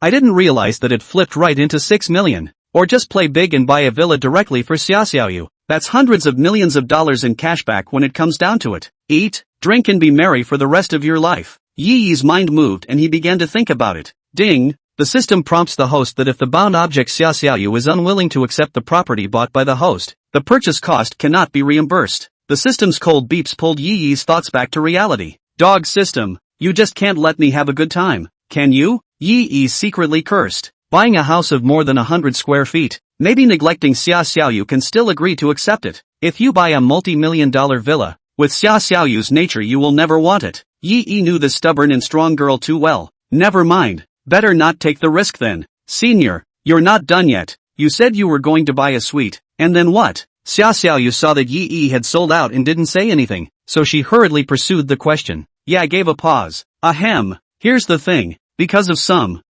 I didn't realize that it flipped right into $6 million. Or just play big and buy a villa directly for Xia Xiaoyu. That's hundreds of millions of dollars in cashback when it comes down to it. Eat, drink and be merry for the rest of your life. Yi Yi's mind moved and he began to think about it. Ding! The system prompts the host that if the bound object Xia Xiaoyu is unwilling to accept the property bought by the host, the purchase cost cannot be reimbursed. The system's cold beeps pulled Yi Yi's thoughts back to reality. Dog system, you just can't let me have a good time, can you? Yi Yi secretly cursed. Buying a house of more than 100 square feet, maybe neglecting Xia Xiaoyu can still agree to accept it. If you buy a multi-million-dollar villa, with Xia Xiaoyu's nature you will never want it. Yi Yi knew the stubborn and strong girl too well. Never mind. Better not take the risk then. Senior, you're not done yet. You said you were going to buy a suite, and then what? Xia Xiaoyu saw that Yi Yi had sold out and didn't say anything, so she hurriedly pursued the question. Yeah, I gave a pause. Ahem. Here's the thing. Because of some,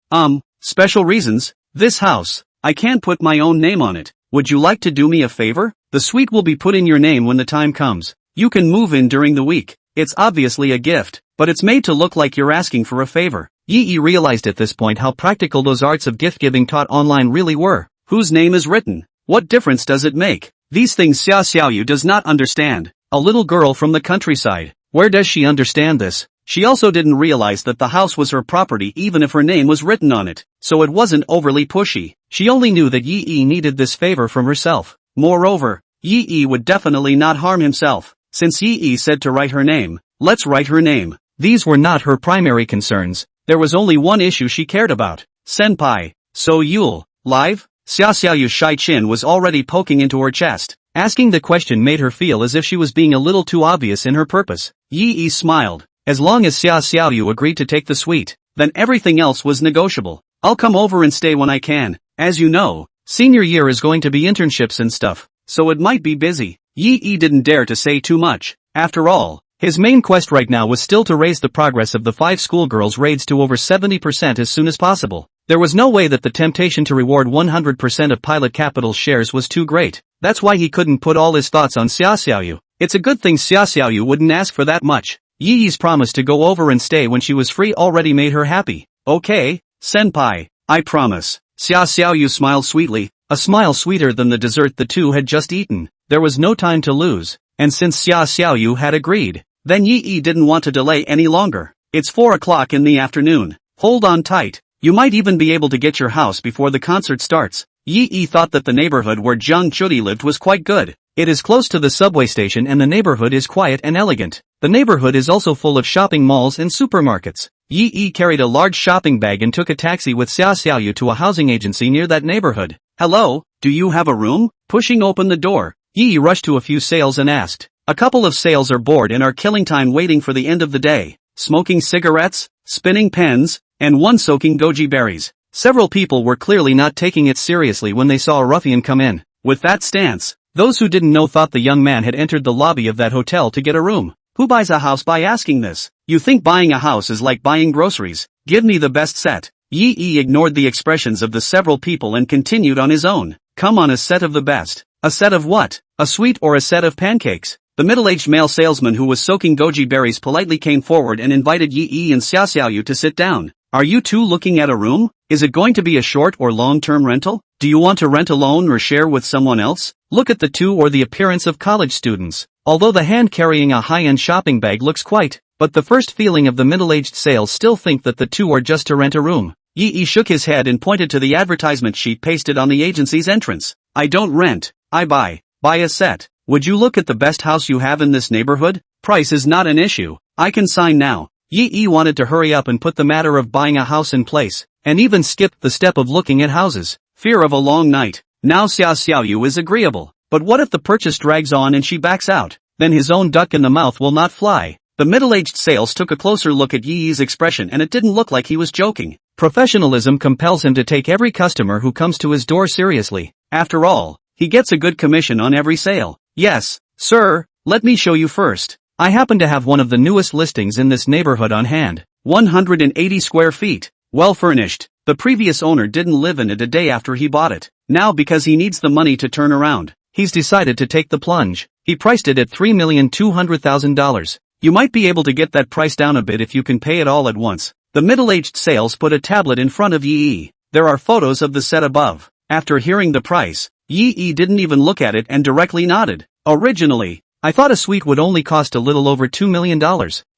special reasons, this house, I can't put my own name on it. Would you like to do me a favor? The suite will be put in your name when the time comes. You can move in during the week. It's obviously a gift, but it's made to look like you're asking for a favor. Yi Yi realized at this point how practical those arts of gift-giving taught online really were. Whose name is written? What difference does it make? These things Xia Xiaoyu does not understand. A little girl from the countryside. Where does she understand this? She also didn't realize that the house was her property even if her name was written on it, so it wasn't overly pushy. She only knew that Yi Yi needed this favor from herself. Moreover, Yi Yi would definitely not harm himself. Since Yi Yi said to write her name, let's write her name. These were not her primary concerns. There was only one issue she cared about. Senpai, so you'll live? Xia Xiaoyu's shy chin was already poking into her chest. Asking the question made her feel as if she was being a little too obvious in her purpose. Yi Yi smiled. As long as Xia Xiaoyu agreed to take the suite, then everything else was negotiable. I'll come over and stay when I can. As you know, senior year is going to be internships and stuff, so it might be busy. Yi Yi didn't dare to say too much. After all, his main quest right now was still to raise the progress of the 5 schoolgirls' raids to over 70% as soon as possible. There was no way that the temptation to reward 100% of Pilot Capital's shares was too great. That's why he couldn't put all his thoughts on Xia Xiaoyu. It's a good thing Xia Xiaoyu wouldn't ask for that much. Yi Yi's promise to go over and stay when she was free already made her happy. Okay, senpai, I promise. Xia Xiaoyu smiled sweetly, a smile sweeter than the dessert the two had just eaten. There was no time to lose, and since Xia Xiaoyu had agreed, then Yi Yi didn't want to delay any longer. It's 4 o'clock in the afternoon. Hold on tight. You might even be able to get your house before the concert starts. Yi Yi thought that the neighborhood where Jiang Chudi lived was quite good. It is close to the subway station and the neighborhood is quiet and elegant. The neighborhood is also full of shopping malls and supermarkets. Yi Yi carried a large shopping bag and took a taxi with Xia Xiaoyu to a housing agency near that neighborhood. Hello, do you have a room? Pushing open the door, Yi Yi rushed to a few sales and asked. A couple of sales are bored and are killing time waiting for the end of the day, smoking cigarettes, spinning pens, and one soaking goji berries. Several people were clearly not taking it seriously when they saw a ruffian come in. With that stance, those who didn't know thought the young man had entered the lobby of that hotel to get a room. Who buys a house by asking this? You think buying a house is like buying groceries? Give me the best set. Yi ignored the expressions of the several people and continued on his own. Come on, a set of the best. A set of what? A sweet or a set of pancakes? The middle-aged male salesman who was soaking goji berries politely came forward and invited Yi and Xiaoxiaoyu to sit down. Are you two looking at a room? Is it going to be a short or long-term rental? Do you want to rent alone or share with someone else? Look at the two or the appearance of college students. Although the hand carrying a high-end shopping bag looks quite, but the first feeling of the middle-aged sales still think that the two are just to rent a room. Yi shook his head and pointed to the advertisement sheet pasted on the agency's entrance. I don't rent, I buy. Buy a set. Would you look at the best house you have in this neighborhood? Price is not an issue. I can sign now. Yi wanted to hurry up and put the matter of buying a house in place, and even skipped the step of looking at houses. Fear of a long night. Now Xiaoxiaoyu is agreeable. But what if the purchase drags on and she backs out? Then his own duck in the mouth will not fly. The middle-aged sales took a closer look at Yi's expression and it didn't look like he was joking. Professionalism compels him to take every customer who comes to his door seriously. After all, he gets a good commission on every sale. Yes, sir, let me show you first. I happen to have one of the newest listings in this neighborhood on hand. 180 square feet. Well furnished. The previous owner didn't live in it a day after he bought it. Now because he needs the money to turn around, he's decided to take the plunge. He priced it at $3,200,000. You might be able to get that price down a bit if you can pay it all at once. The middle-aged sales put a tablet in front of Yi. There are photos of the set above. After hearing the price, Yi didn't even look at it and directly nodded. Originally, I thought a suite would only cost a little over $2 million.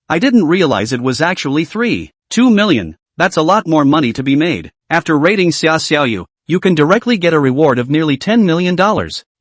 I didn't realize it was actually $2 million. That's a lot more money to be made. After rating Xiaoxiaoyu, you can directly get a reward of nearly $10 million.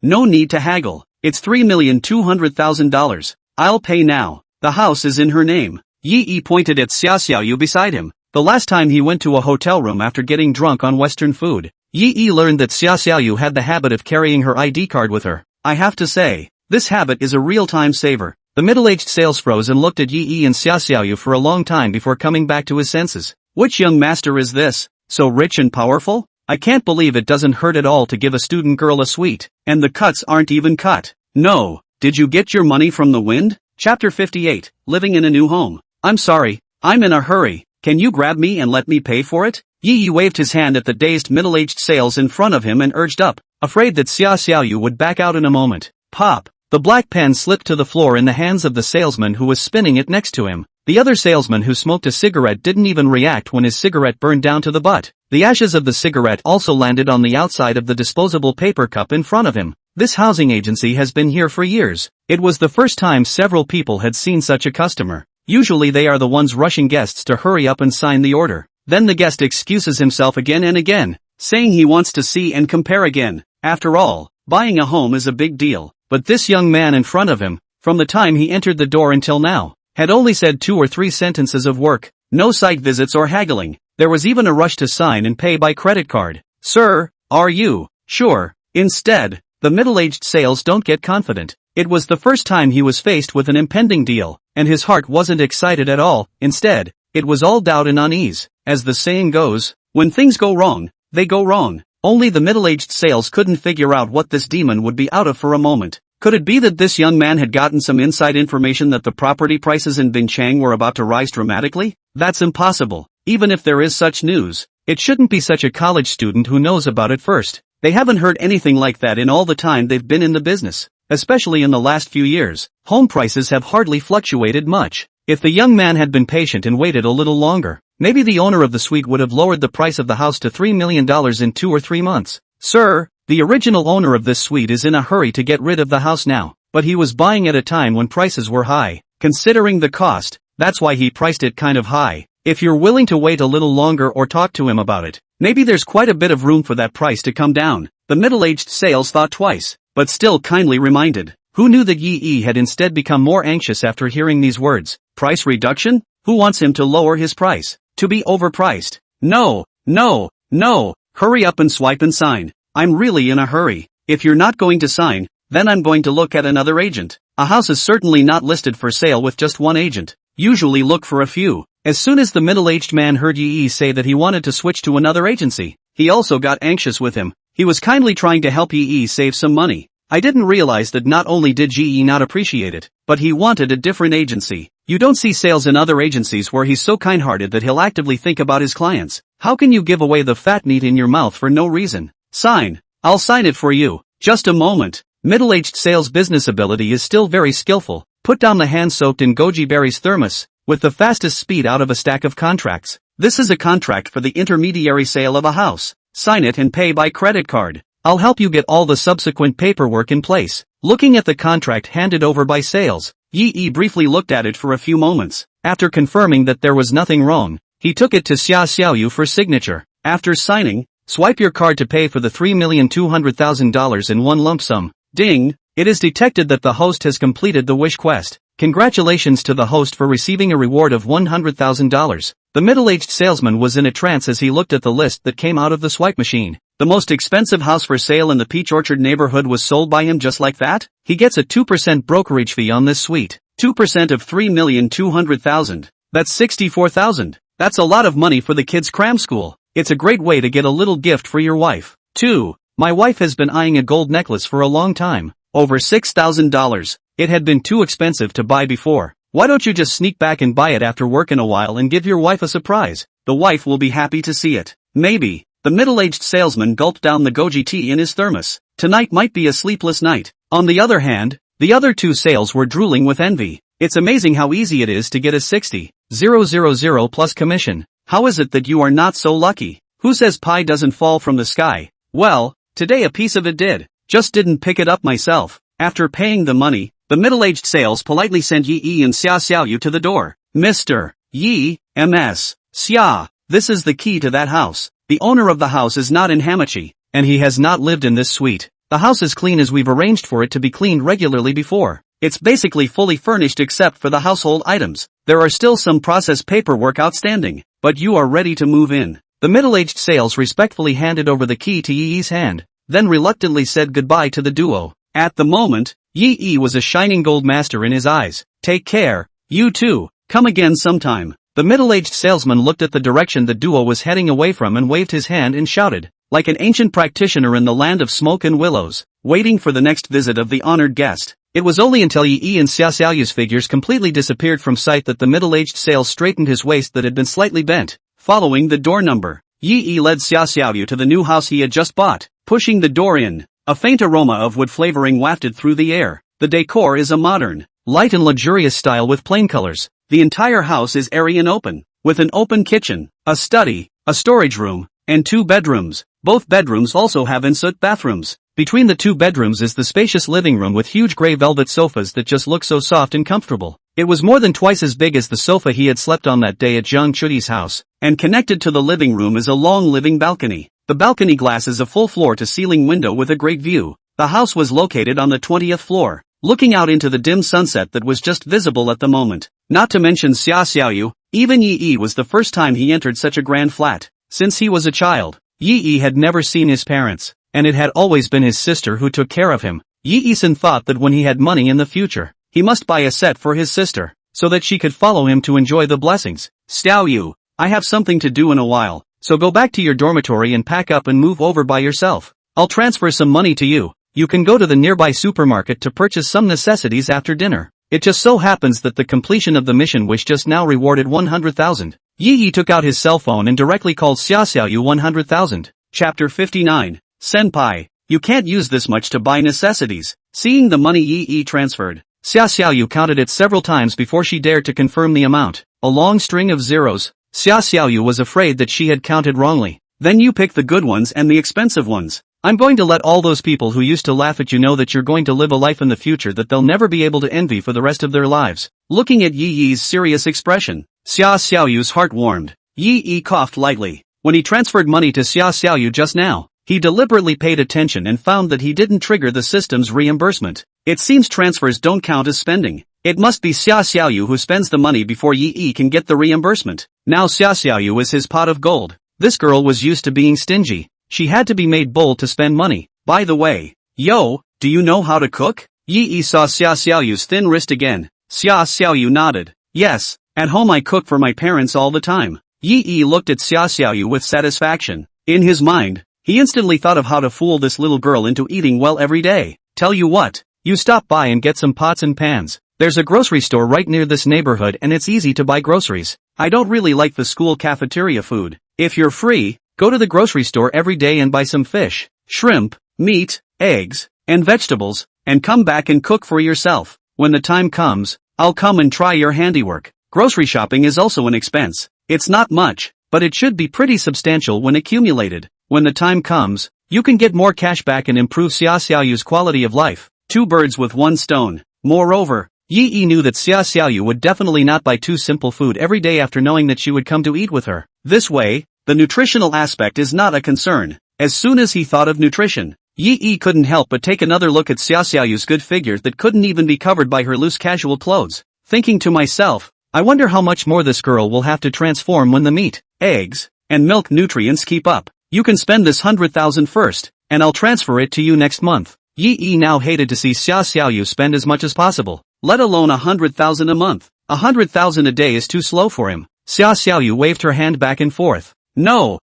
No need to haggle. It's $3,200,000. I'll pay now. The house is in her name. Yi pointed at Xiaoxiaoyu beside him. The last time he went to a hotel room after getting drunk on Western food, Yi learned that Xiaoxiaoyu had the habit of carrying her ID card with her. I have to say, this habit is a real time saver. The middle-aged sales froze and looked at Yi and Xiaoxiaoyu for a long time before coming back to his senses. Which young master is this? So rich and powerful? I can't believe it doesn't hurt at all to give a student girl a sweet. And the cuts aren't even cut. No, did you get your money from the wind? Chapter 58, Living in a New Home. I'm sorry, I'm in a hurry. Can you grab me and let me pay for it? Yi waved his hand at the dazed middle-aged sales in front of him and urged up, afraid that Xiaoxiaoyu would back out in a moment. Pop! The black pen slipped to the floor in the hands of the salesman who was spinning it next to him. The other salesman who smoked a cigarette didn't even react when his cigarette burned down to the butt. The ashes of the cigarette also landed on the outside of the disposable paper cup in front of him. This housing agency has been here for years. It was the first time several people had seen such a customer. Usually they are the ones rushing guests to hurry up and sign the order. Then the guest excuses himself again and again, saying he wants to see and compare again. After all, buying a home is a big deal. But this young man in front of him, from the time he entered the door until now, had only said 2 or 3 sentences of work. No site visits or haggling. There was even a rush to sign and pay by credit card. Sir, are you sure? Instead, the middle-aged sales don't get confident. It was the first time he was faced with an impending deal, and his heart wasn't excited at all. Instead, it was all doubt and unease. As the saying goes, when things go wrong, they go wrong. Only the middle-aged sales couldn't figure out what this demon would be out of for a moment. Could it be that this young man had gotten some inside information that the property prices in Binchang were about to rise dramatically? That's impossible. Even if there is such news, it shouldn't be such a college student who knows about it first. They haven't heard anything like that in all the time they've been in the business. Especially in the last few years, home prices have hardly fluctuated much. If the young man had been patient and waited a little longer, maybe the owner of the suite would have lowered the price of the house to $3 million in 2 or 3 months. Sir, the original owner of this suite is in a hurry to get rid of the house now, but he was buying at a time when prices were high. Considering the cost, that's why he priced it kind of high. If you're willing to wait a little longer or talk to him about it, maybe there's quite a bit of room for that price to come down. The middle-aged sales thought twice, but still kindly reminded. Who knew that Yi had instead become more anxious after hearing these words? Price reduction? Who wants him to lower his price? To be overpriced? No, no, no, hurry up and swipe and sign. I'm really in a hurry. If you're not going to sign, then I'm going to look at another agent. A house is certainly not listed for sale with just one agent. Usually look for a few. As soon as the middle-aged man heard Yi say that he wanted to switch to another agency, he also got anxious with him. He was kindly trying to help Yi save some money. I didn't realize that not only did Yi not appreciate it, but he wanted a different agency. You don't see sales in other agencies where he's so kind-hearted that he'll actively think about his clients. How can you give away the fat meat in your mouth for no reason? Sign. I'll sign it for you. Just a moment. Middle-aged sales business ability is still very skillful. Put down the hand-soaked in goji berries thermos, with the fastest speed out of a stack of contracts. This is a contract for the intermediary sale of a house. Sign it and pay by credit card. I'll help you get all the subsequent paperwork in place. Looking at the contract handed over by sales, Yi briefly looked at it for a few moments. After confirming that there was nothing wrong, he took it to Xia Xiaoyu for signature. After signing, swipe your card to pay for the $3,200,000 in one lump sum. Ding! It is detected that the host has completed the wish quest. Congratulations to the host for receiving a reward of $100,000. The middle-aged salesman was in a trance as he looked at the list that came out of the swipe machine. The most expensive house for sale in the Peach Orchard neighborhood was sold by him just like that? He gets a 2% brokerage fee on this suite. 2% of $3,200,000. That's $64,000. That's a lot of money for the kids' cram school. It's a great way to get a little gift for your wife. 2. My wife has been eyeing a gold necklace for a long time. Over $6,000. It had been too expensive to buy before. Why don't you just sneak back and buy it after work in a while and give your wife a surprise? The wife will be happy to see it. Maybe. The middle-aged salesman gulped down the goji tea in his thermos. Tonight might be a sleepless night. On the other hand, the other two sales were drooling with envy. It's amazing how easy it is to get a 60,000 plus commission. How is it that you are not so lucky? Who says pie doesn't fall from the sky? Well, today a piece of it did. Just didn't pick it up myself. After paying the money, the middle-aged sales politely sent Yi and Xia Xiaoyu to the door. Mr. Yi, Ms. Xia, this is the key to that house. The owner of the house is not in Hamachi, and he has not lived in this suite. The house is clean as we've arranged for it to be cleaned regularly before. It's basically fully furnished except for the household items. There are still some process paperwork outstanding, but you are ready to move in. The middle-aged sales respectfully handed over the key to Yi's hand, then reluctantly said goodbye to the duo. At the moment, Yi was a shining gold master in his eyes. Take care, you too, come again sometime. The middle-aged salesman looked at the direction the duo was heading away from and waved his hand and shouted, like an ancient practitioner in the land of smoke and willows, waiting for the next visit of the honored guest. It was only until Yi and Xia Xiaoyu's figures completely disappeared from sight that the middle-aged sales straightened his waist that had been slightly bent. Following the door number, Yi led Xia Xiaoyu to the new house he had just bought. Pushing the door in, a faint aroma of wood flavoring wafted through the air. The decor is a modern, light and luxurious style with plain colors. The entire house is airy and open, with an open kitchen, a study, a storage room, and 2 bedrooms. Both bedrooms also have ensuite bathrooms. Between the 2 bedrooms is the spacious living room with huge gray velvet sofas that just look so soft and comfortable. It was more than twice as big as the sofa he had slept on that day at Zhang Chudi's house, and connected to the living room is a long living balcony. The balcony glass is a full floor-to-ceiling window with a great view. The house was located on the 20th floor, looking out into the dim sunset that was just visible at the moment. Not to mention Xia Xiaoyu, even Yi was the first time he entered such a grand flat. Since he was a child, Yi had never seen his parents, and it had always been his sister who took care of him. Yi-san thought that when he had money in the future, he must buy a set for his sister, so that she could follow him to enjoy the blessings. Xiaoyu, I have something to do in a while, so go back to your dormitory and pack up and move over by yourself. I'll transfer some money to you. You can go to the nearby supermarket to purchase some necessities after dinner. It just so happens that the completion of the mission wish just now rewarded 100,000. Yi took out his cell phone and directly called Xia Xiaoyu 100,000. Chapter 59. Senpai, you can't use this much to buy necessities. Seeing the money Yi transferred, Xia Xiaoyu counted it several times before she dared to confirm the amount. A long string of zeros. Xia Xiaoyu was afraid that she had counted wrongly. Then you pick the good ones and the expensive ones. I'm going to let all those people who used to laugh at you know that you're going to live a life in the future that they'll never be able to envy for the rest of their lives. Looking at Yi's serious expression, Xia Xiaoyu's heart warmed. Yi coughed lightly. When he transferred money to Xia Xiaoyu just now, he deliberately paid attention and found that he didn't trigger the system's reimbursement. It seems transfers don't count as spending. It must be Xia Xiaoyu who spends the money before Yi can get the reimbursement. Now Xia Xiaoyu is his pot of gold. This girl was used to being stingy. She had to be made bold to spend money. By the way, yo, do you know how to cook? Yi saw Xia Xiaoyu's thin wrist again. Xia Xiaoyu nodded. Yes, at home I cook for my parents all the time. Yi looked at Xia Xiaoyu with satisfaction. In his mind, He instantly thought of how to fool this little girl into eating well every day. Tell you what, you stop by and get some pots and pans. There's a grocery store right near this neighborhood and it's easy to buy groceries. I don't really like the school cafeteria food. If you're free, go to the grocery store every day and buy some fish, shrimp, meat, eggs, and vegetables, and come back and cook for yourself. When the time comes, I'll come and try your handiwork. Grocery shopping is also an expense. It's not much, but it should be pretty substantial when accumulated. When the time comes, you can get more cash back and improve Xia Xiaoyu's quality of life. 2 birds with 1 stone. Moreover, Yi knew that Xia Xiaoyu would definitely not buy too simple food every day after knowing that she would come to eat with her. This way, the nutritional aspect is not a concern. As soon as he thought of nutrition, Yi couldn't help but take another look at Xia Xiaoyu's good figure that couldn't even be covered by her loose casual clothes. Thinking to myself, I wonder how much more this girl will have to transform when the meat, eggs, and milk nutrients keep up. You can spend this 100,000 first, and I'll transfer it to you next month. Yi now hated to see Xia Xiaoyu spend as much as possible, let alone 100,000 a month. 100,000 a day is too slow for him. Xia Xiaoyu waved her hand back and forth. No,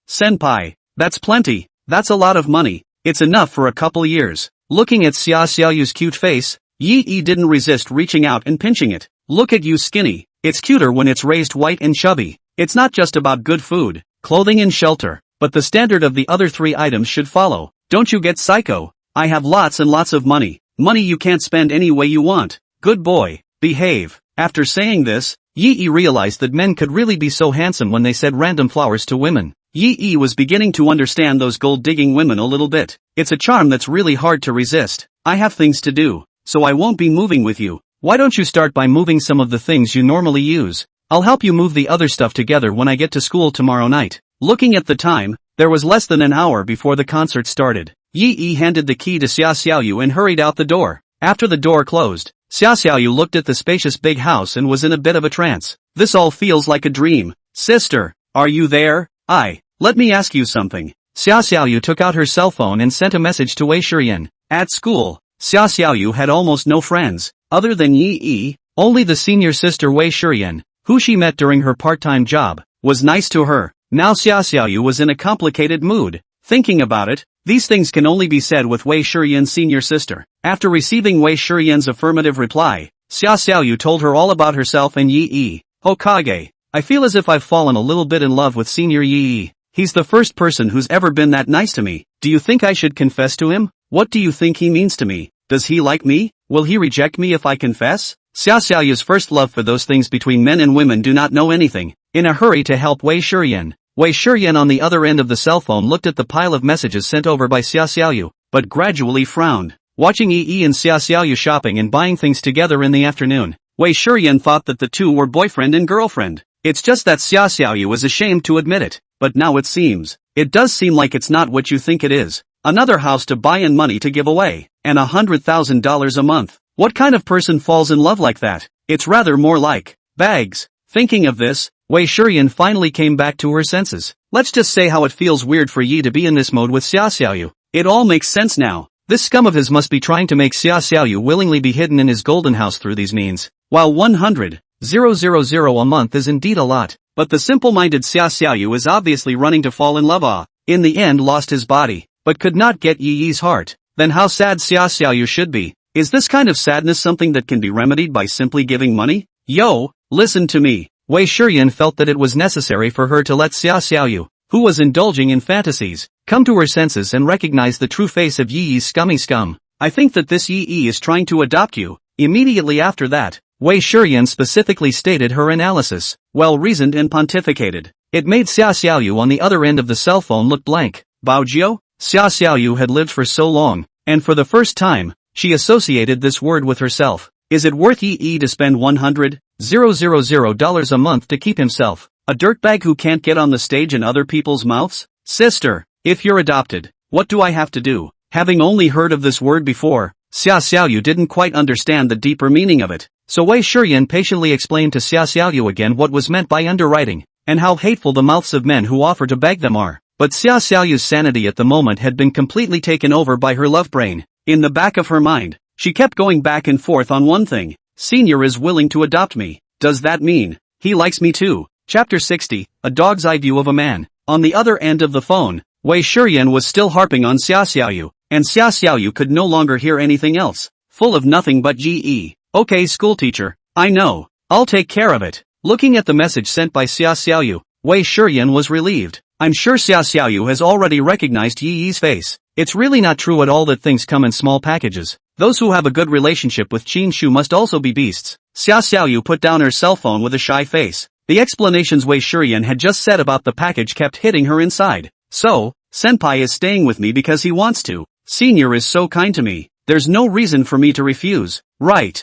senpai, that's plenty, that's a lot of money, it's enough for a couple years. Looking at Xia Xiaoyu's cute face, Yi didn't resist reaching out and pinching it. Look at you skinny, it's cuter when it's raised white and chubby. It's not just about good food, clothing and shelter, but the standard of the other 3 items should follow. Don't you get psycho? I have lots and lots of money. Money you can't spend any way you want. Good boy, behave. After saying this, Yi realized that men could really be so handsome when they said random flowers to women. Yi was beginning to understand those gold-digging women a little bit. It's a charm that's really hard to resist. I have things to do, so I won't be moving with you. Why don't you start by moving some of the things you normally use? I'll help you move the other stuff together when I get to school tomorrow night. Looking at the time, there was less than an hour before the concert started. Yi handed the key to Xia Xiaoyu and hurried out the door. After the door closed, Xia Xiaoyu looked at the spacious big house and was in a bit of a trance. This all feels like a dream. Sister, are you there? Let me ask you something. Xia Xiaoyu took out her cell phone and sent a message to Wei Shiyan. At school, Xia Xiaoyu had almost no friends, other than Yi. Only the senior sister Wei Shiyan, who she met during her part-time job, was nice to her. Now Xia Xiaoyu was in a complicated mood. Thinking about it, these things can only be said with Wei Shiyan's senior sister. After receiving Wei Shiyan's affirmative reply, Xia Xiaoyu told her all about herself and Yi. Hokage, I feel as if I've fallen a little bit in love with Senior Yi. He's the first person who's ever been that nice to me. Do you think I should confess to him? What do you think he means to me? Does he like me? Will he reject me if I confess? Xia Xiaoyu's first love for those things between men and women do not know anything. In a hurry to help Wei Shiyan. Wei Shiyan on the other end of the cell phone looked at the pile of messages sent over by Xia Xiaoyu, but gradually frowned. Watching Yi and Xia Xiaoyu shopping and buying things together in the afternoon, Wei Shiyan thought that the two were boyfriend and girlfriend. It's just that Xia Xiaoyu was ashamed to admit it, but now it does seem like it's not what you think it is. Another house to buy and money to give away, and $100,000 a month. What kind of person falls in love like that? It's rather more like bags. Thinking of this, Wei Shiyan finally came back to her senses. Let's just say how it feels weird for Yi to be in this mode with Xia Xiaoyu. It all makes sense now. This scum of his must be trying to make Xia Xiaoyu willingly be hidden in his golden house through these means. While 100,000 a month is indeed a lot, but the simple-minded Xia Xiaoyu is obviously running to fall in love. In the end lost his body, but could not get Yi's heart. Then how sad Xia Xiaoyu should be. Is this kind of sadness something that can be remedied by simply giving money? Yo, listen to me. Wei Shiyan felt that it was necessary for her to let Xia Xiaoyu, who was indulging in fantasies, come to her senses and recognize the true face of Yi's scummy scum. I think that this Yi is trying to adopt you. Immediately after that, Wei Shiyan specifically stated her analysis, well-reasoned and pontificated. It made Xia Xiaoyu on the other end of the cell phone look blank. Baojiu? Xia Xiaoyu had lived for so long, and for the first time, she associated this word with herself. Is it worth Yi to spend $100,000 a month to keep himself a dirtbag who can't get on the stage in other people's mouths? Sister, if you're adopted, what do I have to do? Having only heard of this word before, Xia Xiaoyu didn't quite understand the deeper meaning of it. So Wei Shiyan patiently explained to Xia Xiaoyu again what was meant by underwriting, and how hateful the mouths of men who offer to beg them are. But Xia Xiaoyu's sanity at the moment had been completely taken over by her love brain. In the back of her mind, she kept going back and forth on one thing. Senior is willing to adopt me. Does that mean he likes me too? Chapter 60, A Dog's Eye View of a Man. On the other end of the phone, Wei Shiyan was still harping on Xiaoxiaoyu, and Xiaoxiaoyu could no longer hear anything else. Full of nothing but GE. Okay, schoolteacher. I know. I'll take care of it. Looking at the message sent by Xiaoxiaoyu, Wei Shiyan was relieved. I'm sure Xiaoxiaoyu has already recognized Yi's face. It's really not true at all that things come in small packages. Those who have a good relationship with Qin Shu must also be beasts. Xiaoxiaoyu put down her cell phone with a shy face. The explanations Wei Shiyan had just said about the package kept hitting her inside. So, Senpai is staying with me because he wants to. Senior is so kind to me. There's no reason for me to refuse. Right.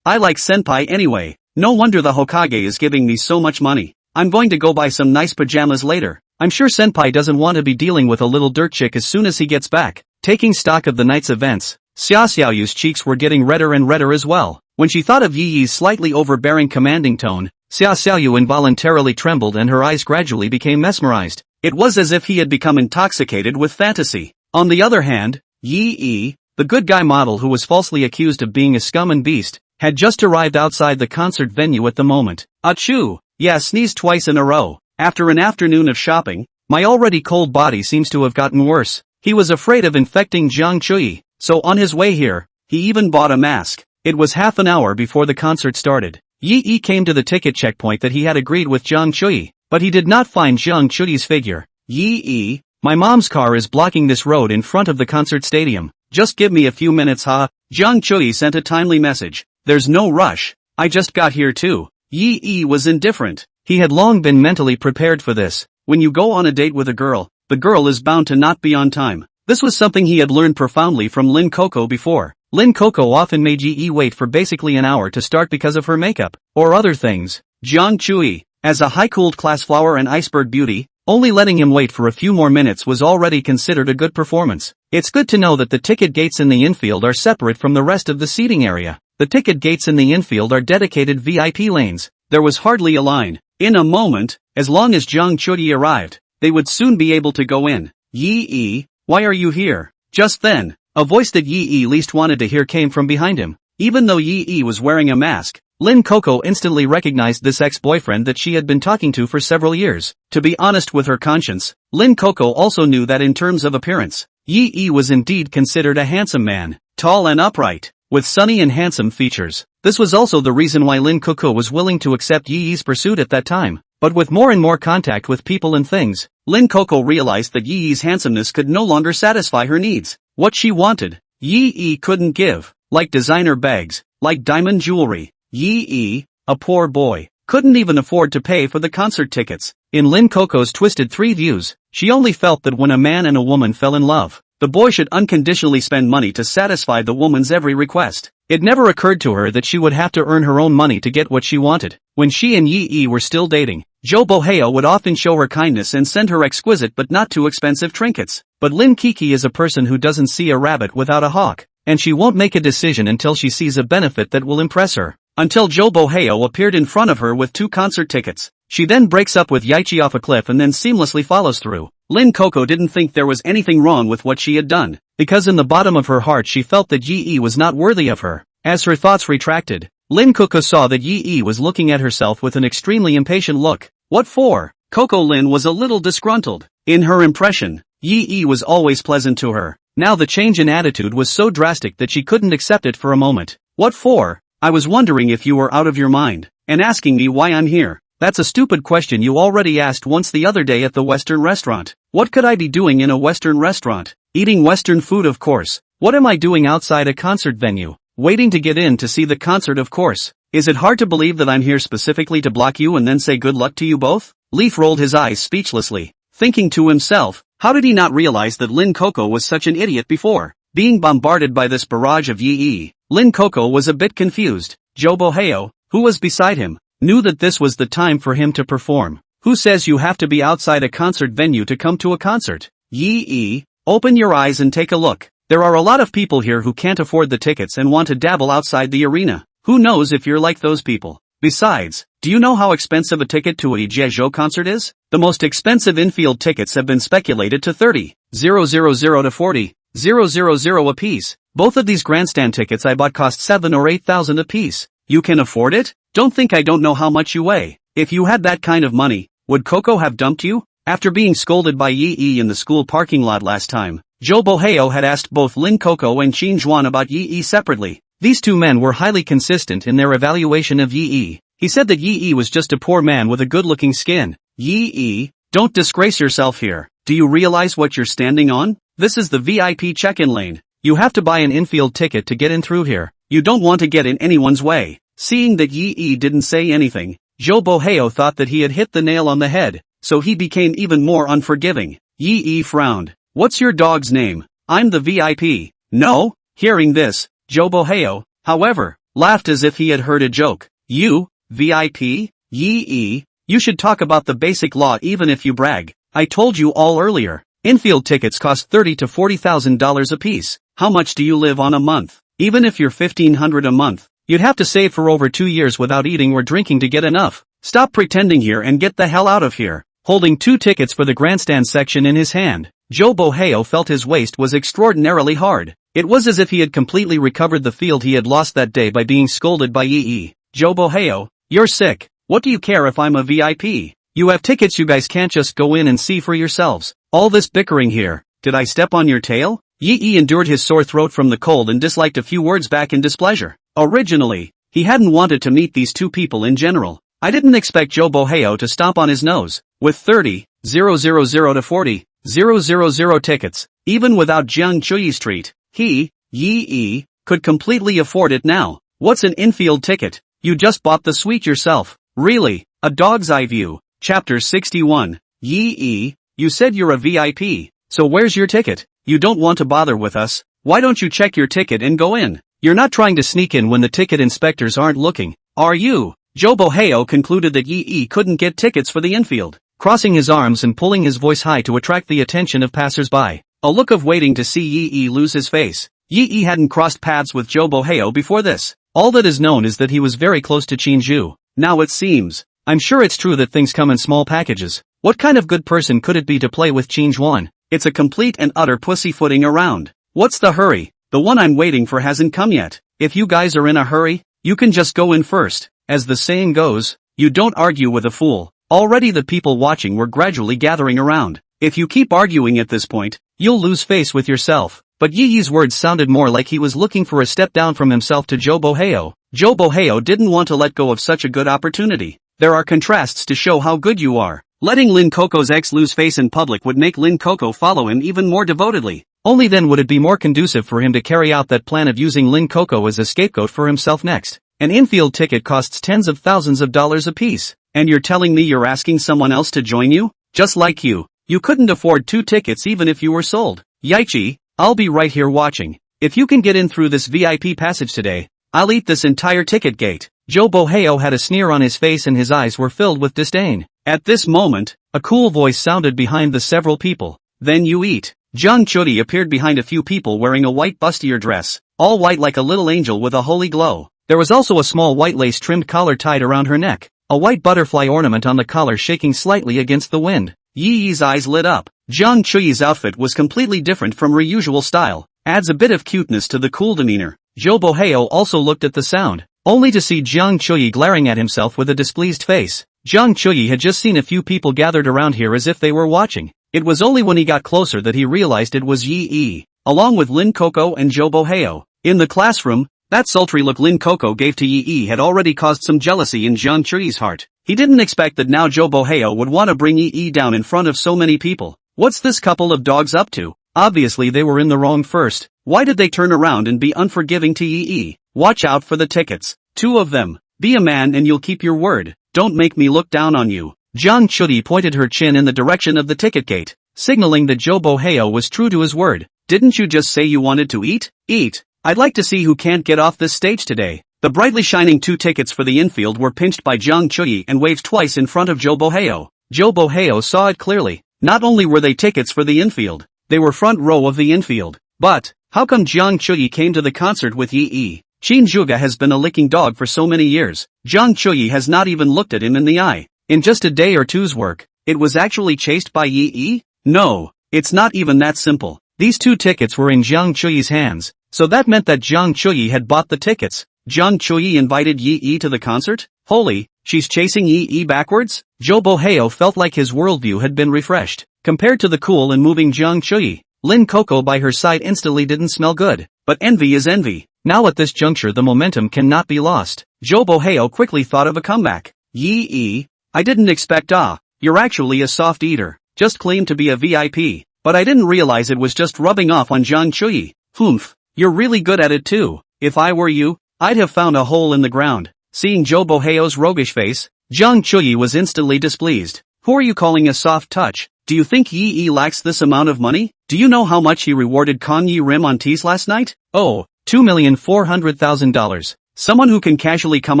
I like Senpai anyway. No wonder the Hokage is giving me so much money. I'm going to go buy some nice pajamas later. I'm sure Senpai doesn't want to be dealing with a little dirt chick as soon as he gets back. Taking stock of the night's events, Xiaoxiaoyu's cheeks were getting redder and redder as well. When she thought of Yi's slightly overbearing commanding tone, Xiaoxiaoyu involuntarily trembled and her eyes gradually became mesmerized. It was as if he had become intoxicated with fantasy. On the other hand, Yi, the good guy model who was falsely accused of being a scum and beast, had just arrived outside the concert venue at the moment. Achoo! Yeah, sneezed twice in a row. After an afternoon of shopping, my already cold body seems to have gotten worse. He was afraid of infecting Jiang Chui, so on his way here, he even bought a mask. It was half an hour before the concert started. Yi came to the ticket checkpoint that he had agreed with Jiang Chui, but he did not find Jiang Chui's figure. Yi, my mom's car is blocking this road in front of the concert stadium. Just give me a few minutes, huh? Jiang Chui sent a timely message. There's no rush. I just got here too. Yi was indifferent. He had long been mentally prepared for this. When you go on a date with a girl, the girl is bound to not be on time. This was something he had learned profoundly from Lin Coco before. Lin Coco often made Yi wait for basically an hour to start because of her makeup, or other things. Jiang Chui, as a high-cooled class flower and iceberg beauty, only letting him wait for a few more minutes was already considered a good performance. It's good to know that the ticket gates in the infield are separate from the rest of the seating area. The ticket gates in the infield are dedicated VIP lanes. There was hardly a line. In a moment, as long as Jiang Chui arrived, they would soon be able to go in. Yi, why are you here? Just then, a voice that Yi least wanted to hear came from behind him. Even though Yi was wearing a mask, Lin Coco instantly recognized this ex-boyfriend that she had been talking to for several years. To be honest with her conscience, Lin Coco also knew that in terms of appearance, Yi was indeed considered a handsome man, tall and upright, with sunny and handsome features. This was also the reason why Lin Coco was willing to accept Yi's pursuit at that time. But with more and more contact with people and things, Lin Coco realized that Yi's handsomeness could no longer satisfy her needs. What she wanted, Yi couldn't give. Like designer bags, like diamond jewelry. Yi, a poor boy, couldn't even afford to pay for the concert tickets. In Lin Coco's twisted three views, she only felt that when a man and a woman fell in love, the boy should unconditionally spend money to satisfy the woman's every request. It never occurred to her that she would have to earn her own money to get what she wanted. When she and Yi were still dating, Jo Boheo would often show her kindness and send her exquisite but not too expensive trinkets. But Lin Kiki is a person who doesn't see a rabbit without a hawk, and she won't make a decision until she sees a benefit that will impress her. Until Jo Boheo appeared in front of her with 2 concert tickets. She then breaks up with Yaichi off a cliff and then seamlessly follows through. Lin Coco didn't think there was anything wrong with what she had done, because in the bottom of her heart she felt that Yi was not worthy of her. As her thoughts retracted, Lin Coco saw that Yi was looking at herself with an extremely impatient look. What for? Coco Lin was a little disgruntled. In her impression, Yi was always pleasant to her. Now the change in attitude was so drastic that she couldn't accept it for a moment. What for? I was wondering if you were out of your mind, and asking me why I'm here. That's a stupid question you already asked once the other day at the Western restaurant. What could I be doing in a Western restaurant? Eating Western food, of course. What am I doing outside a concert venue? Waiting to get in to see the concert, of course. Is it hard to believe that I'm here specifically to block you and then say good luck to you both? Leaf rolled his eyes speechlessly, thinking to himself, how did he not realize that Lin Coco was such an idiot before? Being bombarded by this barrage of Yi, Lin Coco was a bit confused. Jo Boheo, who was beside him, knew that this was the time for him to perform. Who says you have to be outside a concert venue to come to a concert? Yi, open your eyes and take a look. There are a lot of people here who can't afford the tickets and want to dabble outside the arena. Who knows if you're like those people? Besides, do you know how expensive a ticket to a Jeju concert is? The most expensive infield tickets have been speculated to 30,000 to 40,000 apiece. Both of these grandstand tickets I bought cost 7 or 8,000 apiece. You can afford it? Don't think I don't know how much you weigh. If you had that kind of money, would Coco have dumped you? After being scolded by Yi in the school parking lot last time, Zhou Boheo had asked both Lin Coco and Qin Zhuan about Yi separately. These two men were highly consistent in their evaluation of Yi. He said that Yi was just a poor man with a good-looking skin. Yi, don't disgrace yourself here. Do you realize what you're standing on? This is the VIP check-in lane. You have to buy an infield ticket to get in through here. You don't want to get in anyone's way. Seeing that Yi didn't say anything, Zhou Boheo thought that he had hit the nail on the head, so he became even more unforgiving. Yi frowned. What's your dog's name? I'm the VIP. No? Hearing this, Zhou Boheo, however, laughed as if he had heard a joke. You, VIP? Yi, you should talk about the basic law even if you brag. I told you all earlier. Infield tickets cost $30,000 to $40,000 apiece. How much do you live on a month? Even if you're $1,500 a month, you'd have to save for over 2 years without eating or drinking to get enough. Stop pretending here and get the hell out of here. Holding 2 tickets for the grandstand section in his hand, Zhou Boheo felt his waist was extraordinarily hard. It was as if he had completely recovered the field he had lost that day by being scolded by Yi. Zhou Boheo, you're sick. What do you care if I'm a VIP? You have tickets, you guys can't just go in and see for yourselves. All this bickering here, did I step on your tail? Yi endured his sore throat from the cold and disliked a few words back in displeasure. Originally, he hadn't wanted to meet these two people in general. I didn't expect Zhou Boheo to stomp on his nose. With 30,000 to 40,000 tickets, even without Jiang Chuyi's treat, he, Yi, could completely afford it now. What's an infield ticket? You just bought the suite yourself. Really? A dog's eye view. Chapter 61. Yi, you said you're a VIP, so where's your ticket? You don't want to bother with us? Why don't you check your ticket and go in? You're not trying to sneak in when the ticket inspectors aren't looking, are you? Zhou Boheo concluded that Yi couldn't get tickets for the infield, crossing his arms and pulling his voice high to attract the attention of passers-by. A look of waiting to see Yi lose his face. Yi hadn't crossed paths with Zhou Boheo before this. All that is known is that he was very close to Qin Zhu. Now it seems. I'm sure it's true that things come in small packages. What kind of good person could it be to play with Qin Zhuan? It's a complete and utter pussyfooting around. What's the hurry? The one I'm waiting for hasn't come yet. If you guys are in a hurry, you can just go in first. As the saying goes, you don't argue with a fool. Already the people watching were gradually gathering around. If you keep arguing at this point, you'll lose face with yourself. But Yi's words sounded more like he was looking for a step down from himself to Zhou Boheo. Zhou Boheo didn't want to let go of such a good opportunity. There are contrasts to show how good you are. Letting Lin Coco's ex lose face in public would make Lin Coco follow him even more devotedly. Only then would it be more conducive for him to carry out that plan of using Lin Coco as a scapegoat for himself next. An infield ticket costs tens of thousands of dollars apiece. And you're telling me you're asking someone else to join you? Just like you couldn't afford 2 tickets even if you were sold. Yaichi, I'll be right here watching. If you can get in through this VIP passage today, I'll eat this entire ticket gate. Zhou Boheo had a sneer on his face and his eyes were filled with disdain. At this moment, a cool voice sounded behind the several people. Then you eat. Jiang Chuyi appeared behind a few people wearing a white bustier dress, all white like a little angel with a holy glow. There was also a small white lace-trimmed collar tied around her neck, a white butterfly ornament on the collar shaking slightly against the wind. Yi's eyes lit up. Jiang Chuyi's outfit was completely different from her usual style, adds a bit of cuteness to the cool demeanor. Zhou Boheo also looked at the sound, only to see Jiang Chuyi glaring at himself with a displeased face. Jiang Chuyi had just seen a few people gathered around here as if they were watching. It was only when he got closer that he realized it was Yi, along with Lin Coco and Zhou Boheo. In the classroom, that sultry look Lin Coco gave to Yi had already caused some jealousy in Jiang Chuyi's heart. He didn't expect that now Zhou Boheo would want to bring Yi down in front of so many people. What's this couple of dogs up to? Obviously they were in the wrong first. Why did they turn around and be unforgiving to Yi? Watch out for the tickets. 2 of them. Be a man and you'll keep your word. Don't make me look down on you. Jiang Chuyi pointed her chin in the direction of the ticket gate, signaling that Zhou Boheo was true to his word. Didn't you just say you wanted to eat? Eat. I'd like to see who can't get off this stage today. The brightly shining 2 tickets for the infield were pinched by Jiang Chuyi and waved twice in front of Zhou Boheo. Zhou Boheo saw it clearly. Not only were they tickets for the infield, they were front row of the infield. But, how come Jiang Chuyi came to the concert with Yi? Qin Zhuge has been a licking dog for so many years. Jiang Chuyi has not even looked at him in the eye. In just a day or two's work, it was actually chased by Yi? No, it's not even that simple. These 2 tickets were in Jiang Chuyi's hands, so that meant that Jiang Chuyi had bought the tickets. Jiang Chuyi invited Yi to the concert? Holy, She's chasing Yi backwards? Zhou Boheo felt like his worldview had been refreshed. Compared to the cool and moving Jiang Chuyi, Lin Coco by her side instantly didn't smell good. But envy is envy. Now at this juncture the momentum cannot be lost. Zhou Boheo quickly thought of a comeback. Yi, I didn't expect you're actually a soft eater. Just claimed to be a VIP. But I didn't realize it was just rubbing off on Jiang Chuyi. Humph, you're really good at it too. If I were you, I'd have found a hole in the ground. Seeing Zhou Boheo's roguish face, Jiang Chuyi was instantly displeased. Who are you calling a soft touch? Do you think Yi lacks this amount of money? Do you know how much he rewarded Kong Yi Rim on teas last night? Oh, $2,400,000. Someone who can casually come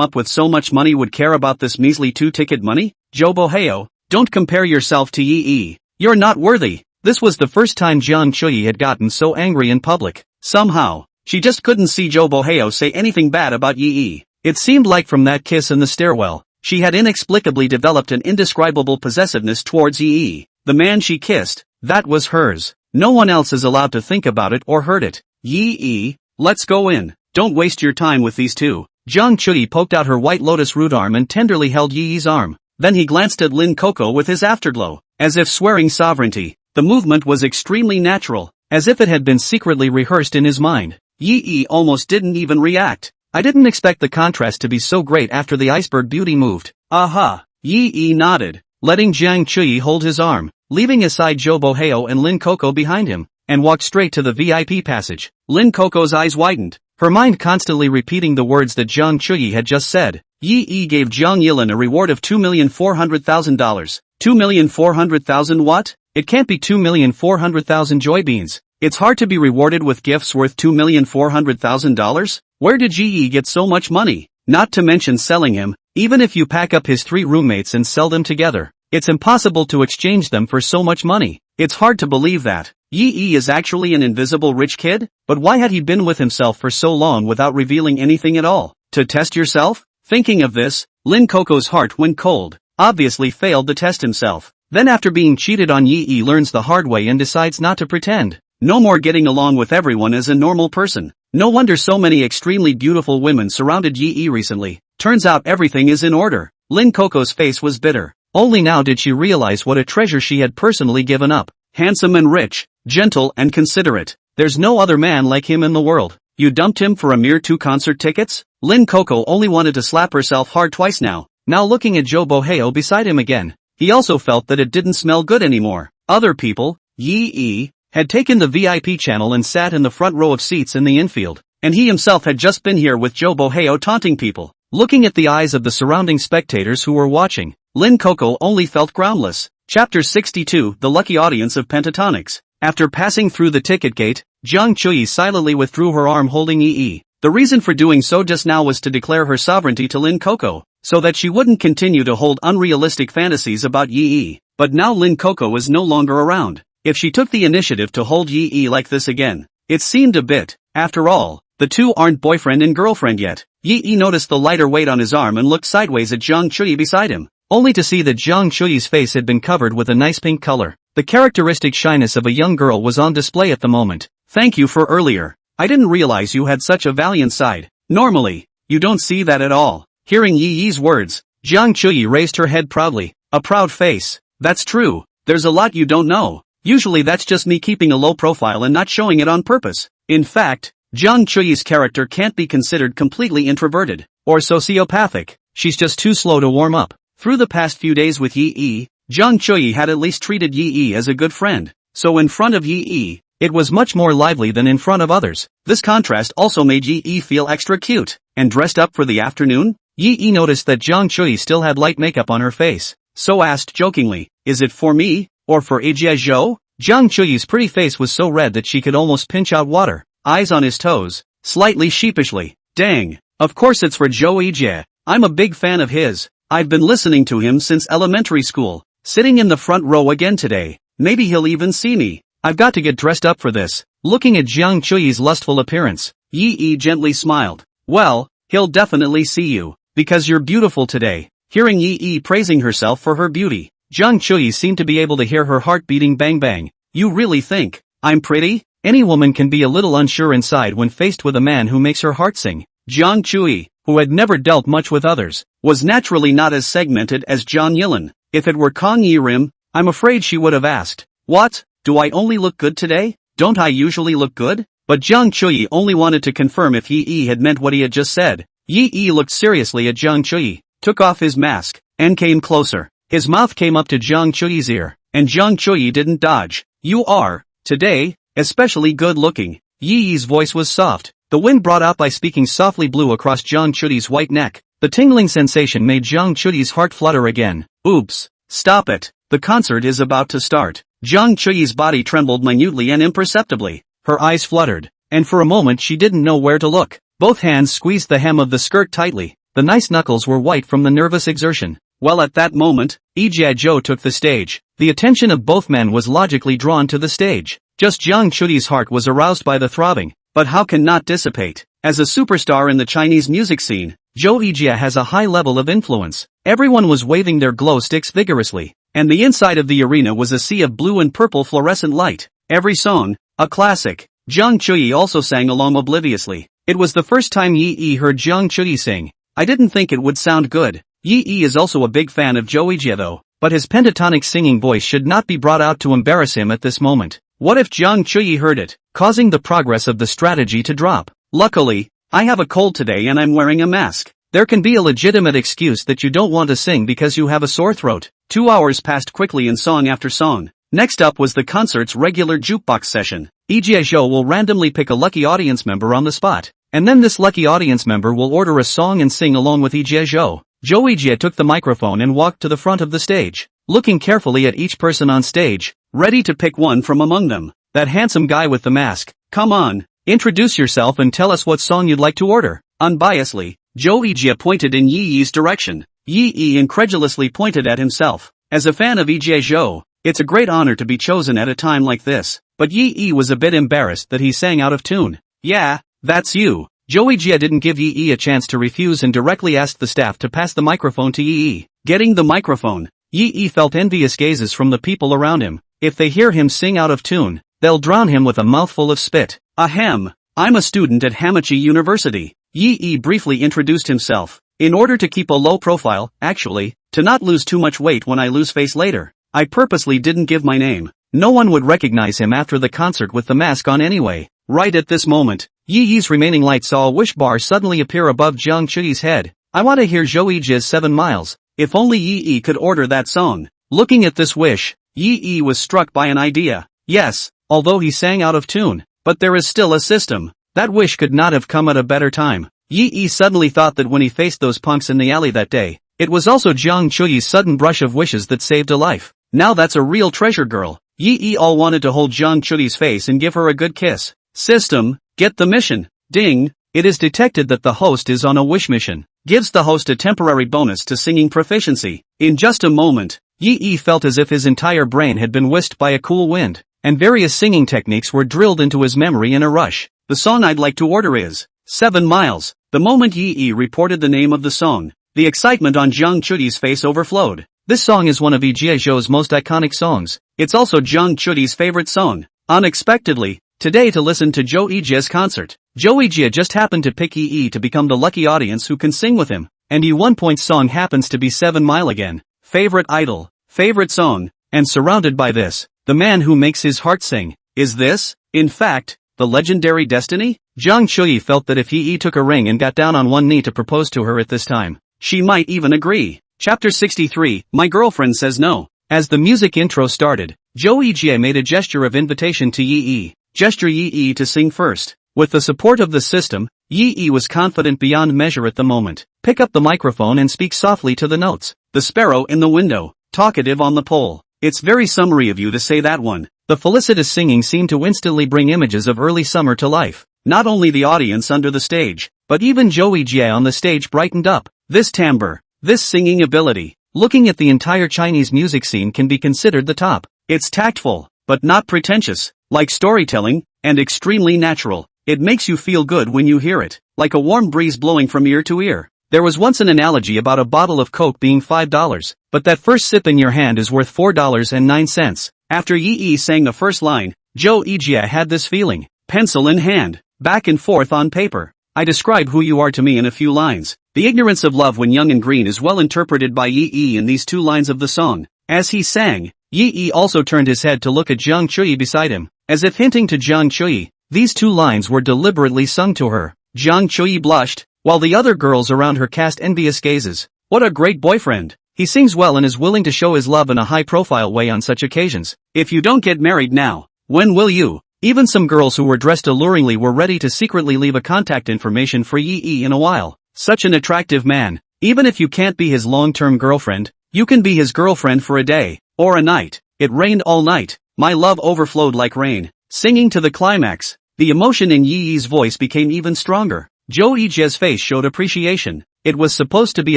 up with so much money would care about this measly 2-ticket money? Zhou Boheo, don't compare yourself to Yi. You're not worthy. This was the first time Jiang Chuyi had gotten so angry in public. Somehow, she just couldn't see Zhou Boheo say anything bad about Yi. It seemed like from that kiss in the stairwell, she had inexplicably developed an indescribable possessiveness towards Yi. The man she kissed, that was hers. No one else is allowed to think about it or hurt it. Yi, let's go in. Don't waste your time with these two. Jiang Chuyi poked out her white lotus root arm and tenderly held Yi's arm. Then he glanced at Lin Coco with his afterglow, as if swearing sovereignty. The movement was extremely natural, as if it had been secretly rehearsed in his mind. Yi almost didn't even react. I didn't expect the contrast to be so great after the iceberg beauty moved. Aha! Yi nodded, letting Jiang Chuyi hold his arm, leaving aside Zhou Boheo and Lin Coco behind him, and walked straight to the VIP passage. Lin Coco's eyes widened, her mind constantly repeating the words that Jiang Chuyi had just said. Yi gave Jiang Yilin a reward of $2,400,000. $2,400,000 what? It can't be 2,400,000 joy beans. It's hard to be rewarded with gifts worth $2,400,000? Where did Yi get so much money? Not to mention selling him. Even if you pack up his 3 roommates and sell them together, it's impossible to exchange them for so much money. It's hard to believe that. Yi is actually an invisible rich kid? But why had he been with himself for so long without revealing anything at all? To test yourself? Thinking of this, Lin Coco's heart went cold. Obviously failed to test himself. Then after being cheated on, Yi learns the hard way and decides not to pretend. No more getting along with everyone as a normal person. No wonder so many extremely beautiful women surrounded Yi recently. Turns out everything is in order. Lin Coco's face was bitter. Only now did she realize what a treasure she had personally given up. Handsome and rich, gentle and considerate. There's no other man like him in the world. You dumped him for a mere 2 concert tickets? Lin Coco only wanted to slap herself hard twice now. Now looking at Zhou Boheo beside him again, he also felt that it didn't smell good anymore. Other people, Yi, had taken the VIP channel and sat in the front row of seats in the infield, and he himself had just been here with Zhou Boheo taunting people. Looking at the eyes of the surrounding spectators who were watching, Lin Coco only felt groundless. Chapter 62, The Lucky Audience of Pentatonics. After passing through the ticket gate, Jiang Chuyi silently withdrew her arm holding Yi. The reason for doing so just now was to declare her sovereignty to Lin Coco, so that she wouldn't continue to hold unrealistic fantasies about Yi. But now Lin Coco was no longer around. If she took the initiative to hold Yi like this again, it seemed a bit. After all, the two aren't boyfriend and girlfriend yet. Yi noticed the lighter weight on his arm and looked sideways at Jiang Chuyi beside him, only to see that Jiang Chuyi's face had been covered with a nice pink color. The characteristic shyness of a young girl was on display at the moment. Thank you for earlier. I didn't realize you had such a valiant side. Normally, you don't see that at all. Hearing Yi's words, Jiang Chuyi raised her head proudly, a proud face. That's true, there's a lot you don't know. Usually that's just me keeping a low profile and not showing it on purpose. In fact, Jiang Chuyi's character can't be considered completely introverted, or sociopathic. She's just too slow to warm up. Through the past few days with Yi, Jiang Chuyi had at least treated Yi as a good friend. So in front of Yi, it was much more lively than in front of others. This contrast also made Yi feel extra cute. And dressed up for the afternoon? Yi noticed that Jiang Chuyi still had light makeup on her face, so asked jokingly, is it for me, or for Ijie Zhou? Jiang Chuyi's pretty face was so red that she could almost pinch out water, eyes on his toes, slightly sheepishly. Dang, of course it's for Zhou Ijie. I'm a big fan of his. I've been listening to him since elementary school. Sitting in the front row again today. Maybe he'll even see me. I've got to get dressed up for this. Looking at Jiang Chuyi's lustful appearance, Yi gently smiled. Well, he'll definitely see you, because you're beautiful today. Hearing Yi praising herself for her beauty, Jiang Chuyi seemed to be able to hear her heart beating bang bang. You really think I'm pretty? Any woman can be a little unsure inside when faced with a man who makes her heart sing. Jiang Chuyi, who had never dealt much with others, was naturally not as segmented as John Yilin. If it were Kong Yi-rim, I'm afraid she would have asked, "What? Do I only look good today? Don't I usually look good?" But Jiang Chuyi only wanted to confirm if Yi had meant what he had just said. Yi looked seriously at Jiang Chuyi, took off his mask, and came closer. His mouth came up to Jiang Chuyi's ear, and Jiang Chuyi didn't dodge. "You are, today, especially good-looking." Yi's voice was soft. The wind brought out by speaking softly blew across Jiang Chuyi's white neck. The tingling sensation made Jiang Chuyi's heart flutter again. Oops. Stop it. The concert is about to start. Jiang Chuyi's body trembled minutely and imperceptibly. Her eyes fluttered, and for a moment she didn't know where to look. Both hands squeezed the hem of the skirt tightly. The nice knuckles were white from the nervous exertion. Well, at that moment, Ijia Zhou took the stage. The attention of both men was logically drawn to the stage. Just Jiang Chuyi's heart was aroused by the throbbing, but how can not dissipate? As a superstar in the Chinese music scene, Zhou Ijia has a high level of influence. Everyone was waving their glow sticks vigorously, and the inside of the arena was a sea of blue and purple fluorescent light. Every song, a classic. Jiang Chuyi also sang along obliviously. It was the first time Yi heard Jiang Chuyi sing. I didn't think it would sound good. Yi is also a big fan of Zhou Ijia though, but his pentatonic singing voice should not be brought out to embarrass him at this moment. What if Jiang Chuyi heard it, causing the progress of the strategy to drop? Luckily, I have a cold today and I'm wearing a mask. There can be a legitimate excuse that you don't want to sing because you have a sore throat. 2 hours passed quickly in song after song. Next up was the concert's regular jukebox session. Ijia Zhou will randomly pick a lucky audience member on the spot, and then this lucky audience member will order a song and sing along with Ijia Zhou. Zhou Ijia took the microphone and walked to the front of the stage, looking carefully at each person on stage, ready to pick one from among them. That handsome guy with the mask, come on, introduce yourself and tell us what song you'd like to order. Unbiasedly, Zhou Ijia pointed in Yi's direction. Yi incredulously pointed at himself. As a fan of Ijia Zhou, it's a great honor to be chosen at a time like this, but Yi was a bit embarrassed that he sang out of tune. Yeah, that's you. Zhou Ijia didn't give Yi a chance to refuse and directly asked the staff to pass the microphone to Yi. Getting the microphone, Yi felt envious gazes from the people around him. If they hear him sing out of tune, they'll drown him with a mouthful of spit. Ahem, I'm a student at Hamachi University. Yi briefly introduced himself. In order to keep a low profile, actually, to not lose too much weight when I lose face later, I purposely didn't give my name. No one would recognize him after the concert with the mask on anyway. Right at this moment, Yi's remaining light saw a wish bar suddenly appear above Jiang Chuyi's head. I want to hear Zhou Ijia's 7 Miles. If only Yi could order that song. Looking at this wish, Yi was struck by an idea. Yes, although he sang out of tune, but there is still a system. That wish could not have come at a better time. Yi suddenly thought that when he faced those punks in the alley that day, it was also Jiang Chuyi's sudden brush of wishes that saved a life. Now that's a real treasure girl. Yi all wanted to hold Jiang Chuyi's face and give her a good kiss. System, get the mission. Ding, it is detected that the host is on a wish mission. Gives the host a temporary bonus to singing proficiency. In just a moment, Yi felt as if his entire brain had been whisked by a cool wind, and various singing techniques were drilled into his memory in a rush. The song I'd like to order is 7 Miles. The moment Yi reported the name of the song, the excitement on Jiang Chuyi's face overflowed. This song is one of Ijia Zhou's most iconic songs. It's also Jiang Chuyi's favorite song. Unexpectedly, today to listen to Zhou Ijia's concert, Zhou Ijia just happened to pick Yi to become the lucky audience who can sing with him, and Yi 1 song happens to be 7 Mile again. Favorite idol, favorite song, and surrounded by this, the man who makes his heart sing. Is this, in fact, the legendary destiny? Jiang Chuyi felt that if Yi took a ring and got down on one knee to propose to her at this time, she might even agree. Chapter 63, My Girlfriend Says No. As the music intro started, Zhou Ijia made a gesture of invitation to Yi. Gesture Yi to sing first. With the support of the system, Yi was confident beyond measure at the moment. Pick up the microphone and speak softly to the notes. The sparrow in the window, talkative on the pole. It's very summery of you to say that one. The felicitous singing seemed to instantly bring images of early summer to life. Not only the audience under the stage, but even Zhou Ijia on the stage brightened up. This timbre, this singing ability, looking at the entire Chinese music scene can be considered the top. It's tactful, but not pretentious, like storytelling, and extremely natural. It makes you feel good when you hear it, like a warm breeze blowing from ear to ear. There was once an analogy about a bottle of Coke being $5, but that first sip in your hand is worth $4.09. After Yi sang the first line, Zhou Ijia had this feeling, pencil in hand, back and forth on paper. I describe who you are to me in a few lines. The ignorance of love when young and green is well interpreted by Yi in these 2 lines of the song. As he sang, Yi also turned his head to look at Jiang Chui beside him, as if hinting to Jiang Chui. These 2 lines were deliberately sung to her. Jiang Chui blushed, while the other girls around her cast envious gazes. What a great boyfriend! He sings well and is willing to show his love in a high-profile way on such occasions. If you don't get married now, when will you? Even some girls who were dressed alluringly were ready to secretly leave a contact information for Yi in a while. Such an attractive man. Even if you can't be his long-term girlfriend, you can be his girlfriend for a day, or a night. It rained all night. My love overflowed like rain. Singing to the climax, the emotion in Yi's voice became even stronger. Zhou Yijie's face showed appreciation. It was supposed to be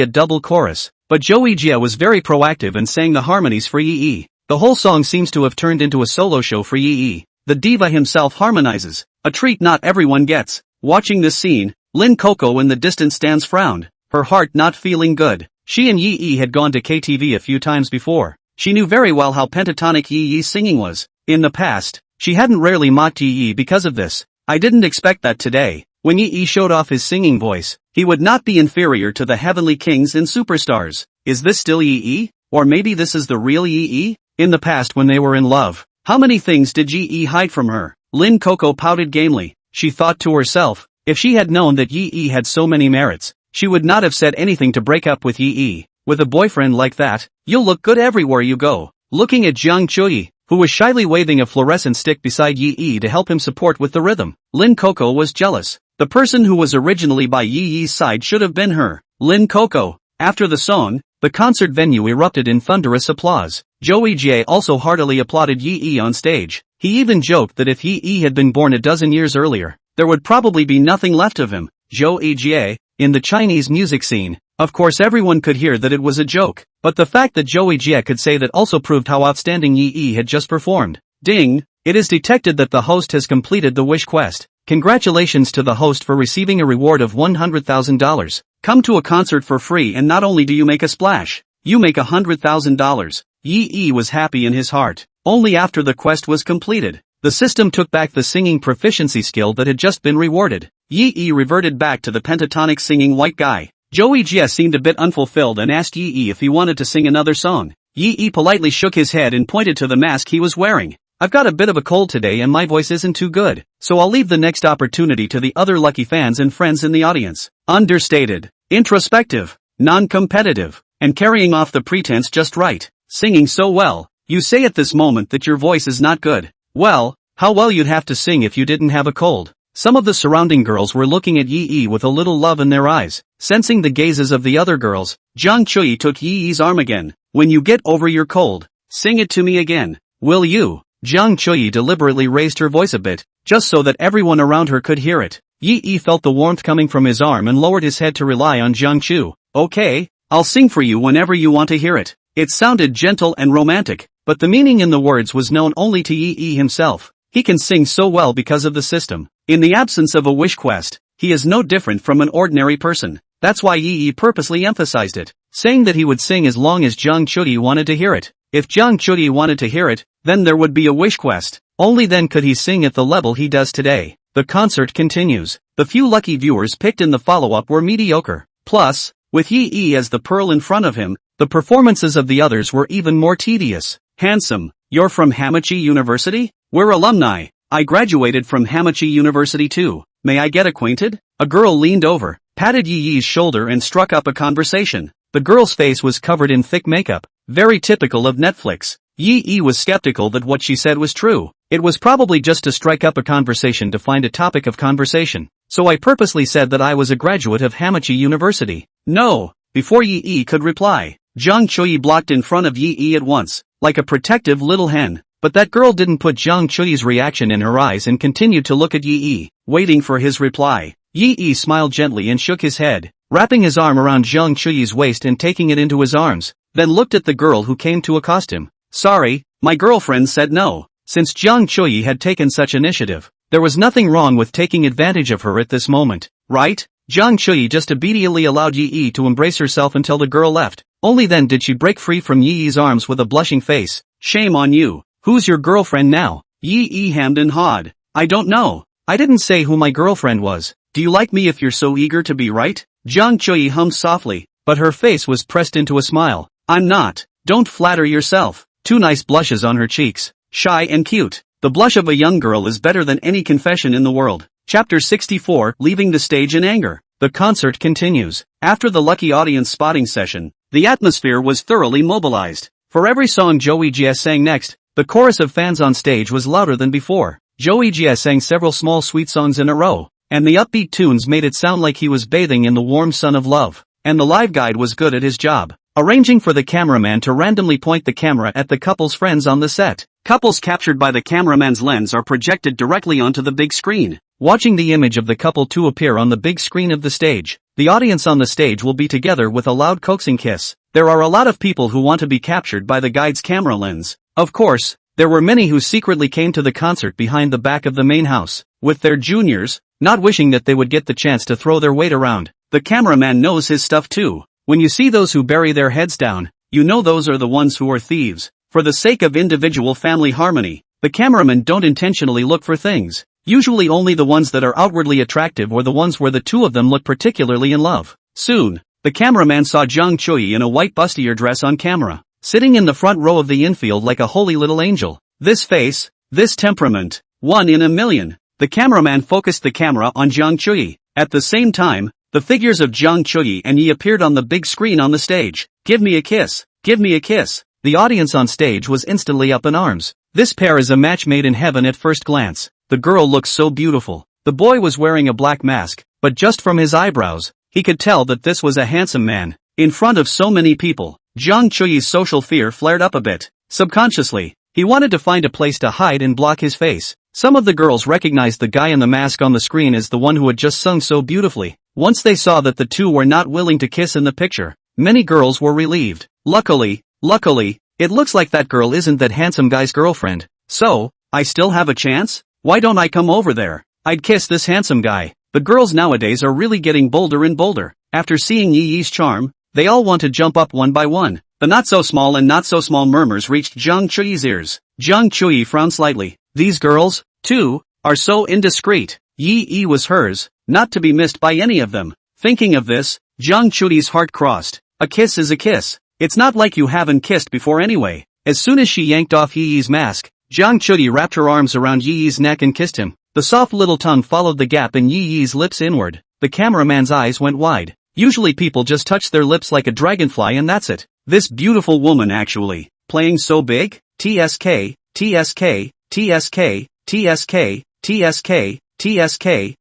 a double chorus, but Zhou Yijie was very proactive and sang the harmonies for Yi. The whole song seems to have turned into a solo show for Yi. The diva himself harmonizes, a treat not everyone gets. Watching this scene, Lin Coco in the distance stands frowned, her heart not feeling good. She and Yi had gone to KTV a few times before. She knew very well how pentatonic Yi's singing was. In the past, she hadn't rarely mocked Yi because of this. I didn't expect that today. When Yi showed off his singing voice, he would not be inferior to the heavenly kings and superstars. Is this still Yi? Or maybe this is the real Yi? In the past when they were in love, how many things did Yi hide from her? Lin Coco pouted gamely. She thought to herself, if she had known that Yi had so many merits, she would not have said anything to break up with Yi. With a boyfriend like that, you'll look good everywhere you go. Looking at Jiang Chui, who was shyly waving a fluorescent stick beside Yi to help him support with the rhythm, Lin Coco was jealous. The person who was originally by Yi's side should have been her, Lin Coco. After the song, the concert venue erupted in thunderous applause. Zhou Yijie also heartily applauded Yi on stage. He even joked that if Yi had been born a dozen years earlier, there would probably be nothing left of him. Zhou Yijie, in the Chinese music scene, of course everyone could hear that it was a joke, but the fact that Zhou Yijie could say that also proved how outstanding Yi had just performed. Ding! It is detected that the host has completed the wish quest. Congratulations to the host for receiving a reward of $100,000. Come to a concert for free and not only do you make a splash, you make $100,000. Yi was happy in his heart. Only after the quest was completed, the system took back the singing proficiency skill that had just been rewarded. Yi reverted back to the pentatonic singing white guy. Zhou Yijie seemed a bit unfulfilled and asked Yi if he wanted to sing another song. Yi politely shook his head and pointed to the mask he was wearing. I've got a bit of a cold today and my voice isn't too good, so I'll leave the next opportunity to the other lucky fans and friends in the audience. Understated, introspective, non-competitive, and carrying off the pretense just right. Singing so well, you say at this moment that your voice is not good. Well, how well you'd have to sing if you didn't have a cold. Some of the surrounding girls were looking at Yi with a little love in their eyes. Sensing the gazes of the other girls, Jiang Chui took Yi's arm again. When you get over your cold, sing it to me again. Will you? Jiang Chui deliberately raised her voice a bit, just so that everyone around her could hear it. Yi felt the warmth coming from his arm and lowered his head to rely on Jiang Chu. Okay, I'll sing for you whenever you want to hear it. It sounded gentle and romantic, but the meaning in the words was known only to Yi himself. He can sing so well because of the system. In the absence of a wish quest, he is no different from an ordinary person. That's why Yi purposely emphasized it, saying that he would sing as long as Jiang Chui wanted to hear it. If Jiang Chui wanted to hear it, then there would be a wish quest. Only then could he sing at the level he does today. The concert continues. The few lucky viewers picked in the follow-up were mediocre. Plus, with Yi as the pearl in front of him, the performances of the others were even more tedious. Handsome, you're from Hamachi University? We're alumni. I graduated from Hamachi University too. May I get acquainted? A girl leaned over, patted Yi's shoulder and struck up a conversation. The girl's face was covered in thick makeup, very typical of Netflix. Yi was skeptical that what she said was true. It was probably just to strike up a conversation to find a topic of conversation. So I purposely said that I was a graduate of Hamachi University. No. Before Yi could reply, Jiang Chui blocked in front of Yi at once, like a protective little hen. But that girl didn't put Jiang Chui's reaction in her eyes and continued to look at Yi, waiting for his reply. Yi smiled gently and shook his head, wrapping his arm around Jiang Chui's waist and taking it into his arms, then looked at the girl who came to accost him. Sorry, my girlfriend said no. Since Jiang Chui had taken such initiative, there was nothing wrong with taking advantage of her at this moment, right? Jiang Chui just obediently allowed Yi to embrace herself until the girl left. Only then did she break free from Yi's arms with a blushing face. Shame on you. Who's your girlfriend now? Yi hemmed and hawed. I don't know. I didn't say who my girlfriend was. Do you like me if you're so eager to be right? Jang Choi hummed softly, but her face was pressed into a smile. I'm not. Don't flatter yourself. 2 nice blushes on her cheeks. Shy and cute. The blush of a young girl is better than any confession in the world. Chapter 64, Leaving the Stage in Anger. The concert continues. After the lucky audience spotting session, the atmosphere was thoroughly mobilized. For every song Joey Jia sang next, the chorus of fans on stage was louder than before. Joey Jia sang several small sweet songs in a row, and the upbeat tunes made it sound like he was bathing in the warm sun of love. And the live guide was good at his job, arranging for the cameraman to randomly point the camera at the couple's friends on the set. Couples captured by the cameraman's lens are projected directly onto the big screen. Watching the image of the couple to appear on the big screen of the stage, the audience on the stage will be together with a loud coaxing kiss. There are a lot of people who want to be captured by the guide's camera lens. Of course, there were many who secretly came to the concert behind the back of the main house, with their juniors, not wishing that they would get the chance to throw their weight around. The cameraman knows his stuff too. When you see those who bury their heads down, you know those are the ones who are thieves. For the sake of individual family harmony, the cameramen don't intentionally look for things. Usually only the ones that are outwardly attractive or the ones where the two of them look particularly in love. Soon, the cameraman saw Jang Choi in a white bustier dress on camera, sitting in the front row of the infield like a holy little angel. This face, this temperament, 1 in a million. The cameraman focused the camera on Jang Choi. At the same time, the figures of Jang Choi and Yi appeared on the big screen on the stage. Give me a kiss. Give me a kiss. The audience on stage was instantly up in arms. This pair is a match made in heaven at first glance. The girl looks so beautiful. The boy was wearing a black mask, but just from his eyebrows, he could tell that this was a handsome man. In front of so many people, Jang Choi's social fear flared up a bit. Subconsciously, he wanted to find a place to hide and block his face. Some of the girls recognized the guy in the mask on the screen as the one who had just sung so beautifully. Once they saw that the two were not willing to kiss in the picture, many girls were relieved. Luckily, it looks like that girl isn't that handsome guy's girlfriend. So, I still have a chance? Why don't I come over there? I'd kiss this handsome guy. The girls nowadays are really getting bolder and bolder. After seeing Yi Yi's charm, they all want to jump up one by one. The not-so-small and not-so-small murmurs reached Jang Choi's ears. Jang Choi frowned slightly. These girls, too, are so indiscreet. Yi Yi was hers, not to be missed by any of them. Thinking of this, Jang Choi's heart crossed. A kiss is a kiss. It's not like you haven't kissed before anyway. As soon as she yanked off Yi Yi's mask, Jang Choi wrapped her arms around Yi Yi's neck and kissed him. The soft little tongue followed the gap in Yi Yi's lips inward. The cameraman's eyes went wide. Usually people just touch their lips like a dragonfly and that's it. This beautiful woman actually, playing so big? TSK, TSK, TSK, TSK, TSK, TSK, TSK,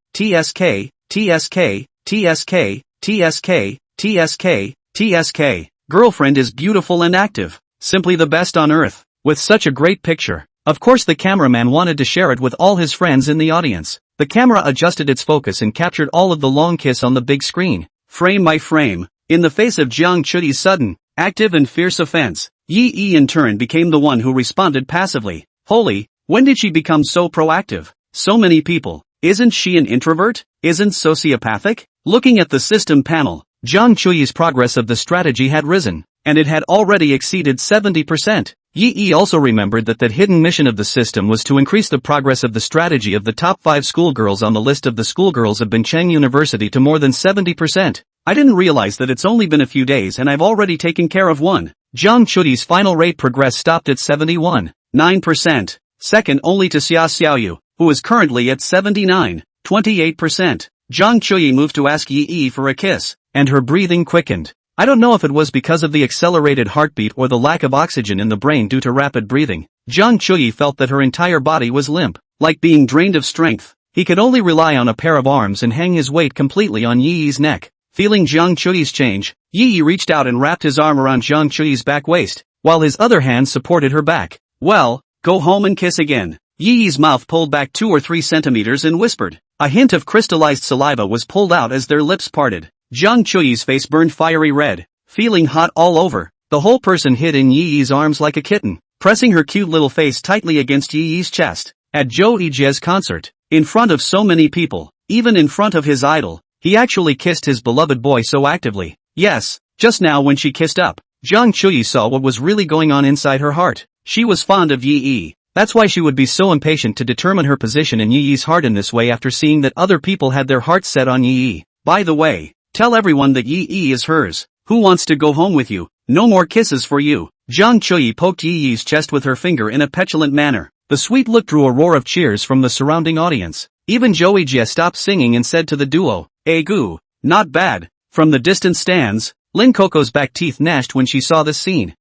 TSK, TSK, TSK, TSK, TSK. Girlfriend is beautiful and active. Simply the best on earth. With such a great picture. Of course the cameraman wanted to share it with all his friends in the audience. The camera adjusted its focus and captured all of the long kiss on the big screen. Frame by frame, in the face of Jang Choi's sudden, active and fierce offense, Yi Yi in turn became the one who responded passively. Holy, when did she become so proactive? So many people. Isn't she an introvert? Isn't sociopathic? Looking at the system panel, Jang Choi's progress of the strategy had risen, and it had already exceeded 70%. Yi Yi also remembered that hidden mission of the system was to increase the progress of the strategy of the top 5 schoolgirls on the list of the schoolgirls of Bincheng University to more than 70%. I didn't realize that it's only been a few days and I've already taken care of one. Jang Choi's final rate progress stopped at 71.9%, second only to Xia Xiaoyu, who is currently at 79.28%. Jang Choi moved to ask Yi Yi for a kiss, and her breathing quickened. I don't know if it was because of the accelerated heartbeat or the lack of oxygen in the brain due to rapid breathing. Jang Choi felt that her entire body was limp, like being drained of strength. He could only rely on a pair of arms and hang his weight completely on Yi Yi's neck. Feeling Jang Choi's change, Yi Yi reached out and wrapped his arm around Jang Choi's back waist, while his other hand supported her back. Well, go home and kiss again. Yi Yi's mouth pulled back 2 or 3 centimeters and whispered. A hint of crystallized saliva was pulled out as their lips parted. Jang Choi's face burned fiery red, feeling hot all over. The whole person hid in Yi Yi's arms like a kitten, pressing her cute little face tightly against Yi Yi's chest. At Joey Jia's concert, in front of so many people, even in front of his idol, he actually kissed his beloved boy so actively. Yes, just now when she kissed up, Jang Choi saw what was really going on inside her heart. She was fond of Yi Yi. That's why she would be so impatient to determine her position in Yi Yi's heart in this way after seeing that other people had their hearts set on Yi Yi. By the way, tell everyone that Yi Yi is hers. Who wants to go home with you? No more kisses for you. Zhang Chuyi poked Yi Yi's chest with her finger in a petulant manner. The sweet look drew a roar of cheers from the surrounding audience. Even Joey Jie stopped singing and said to the duo, "Goo, not bad." From the distant stands, Lin Coco's back teeth gnashed when she saw this scene.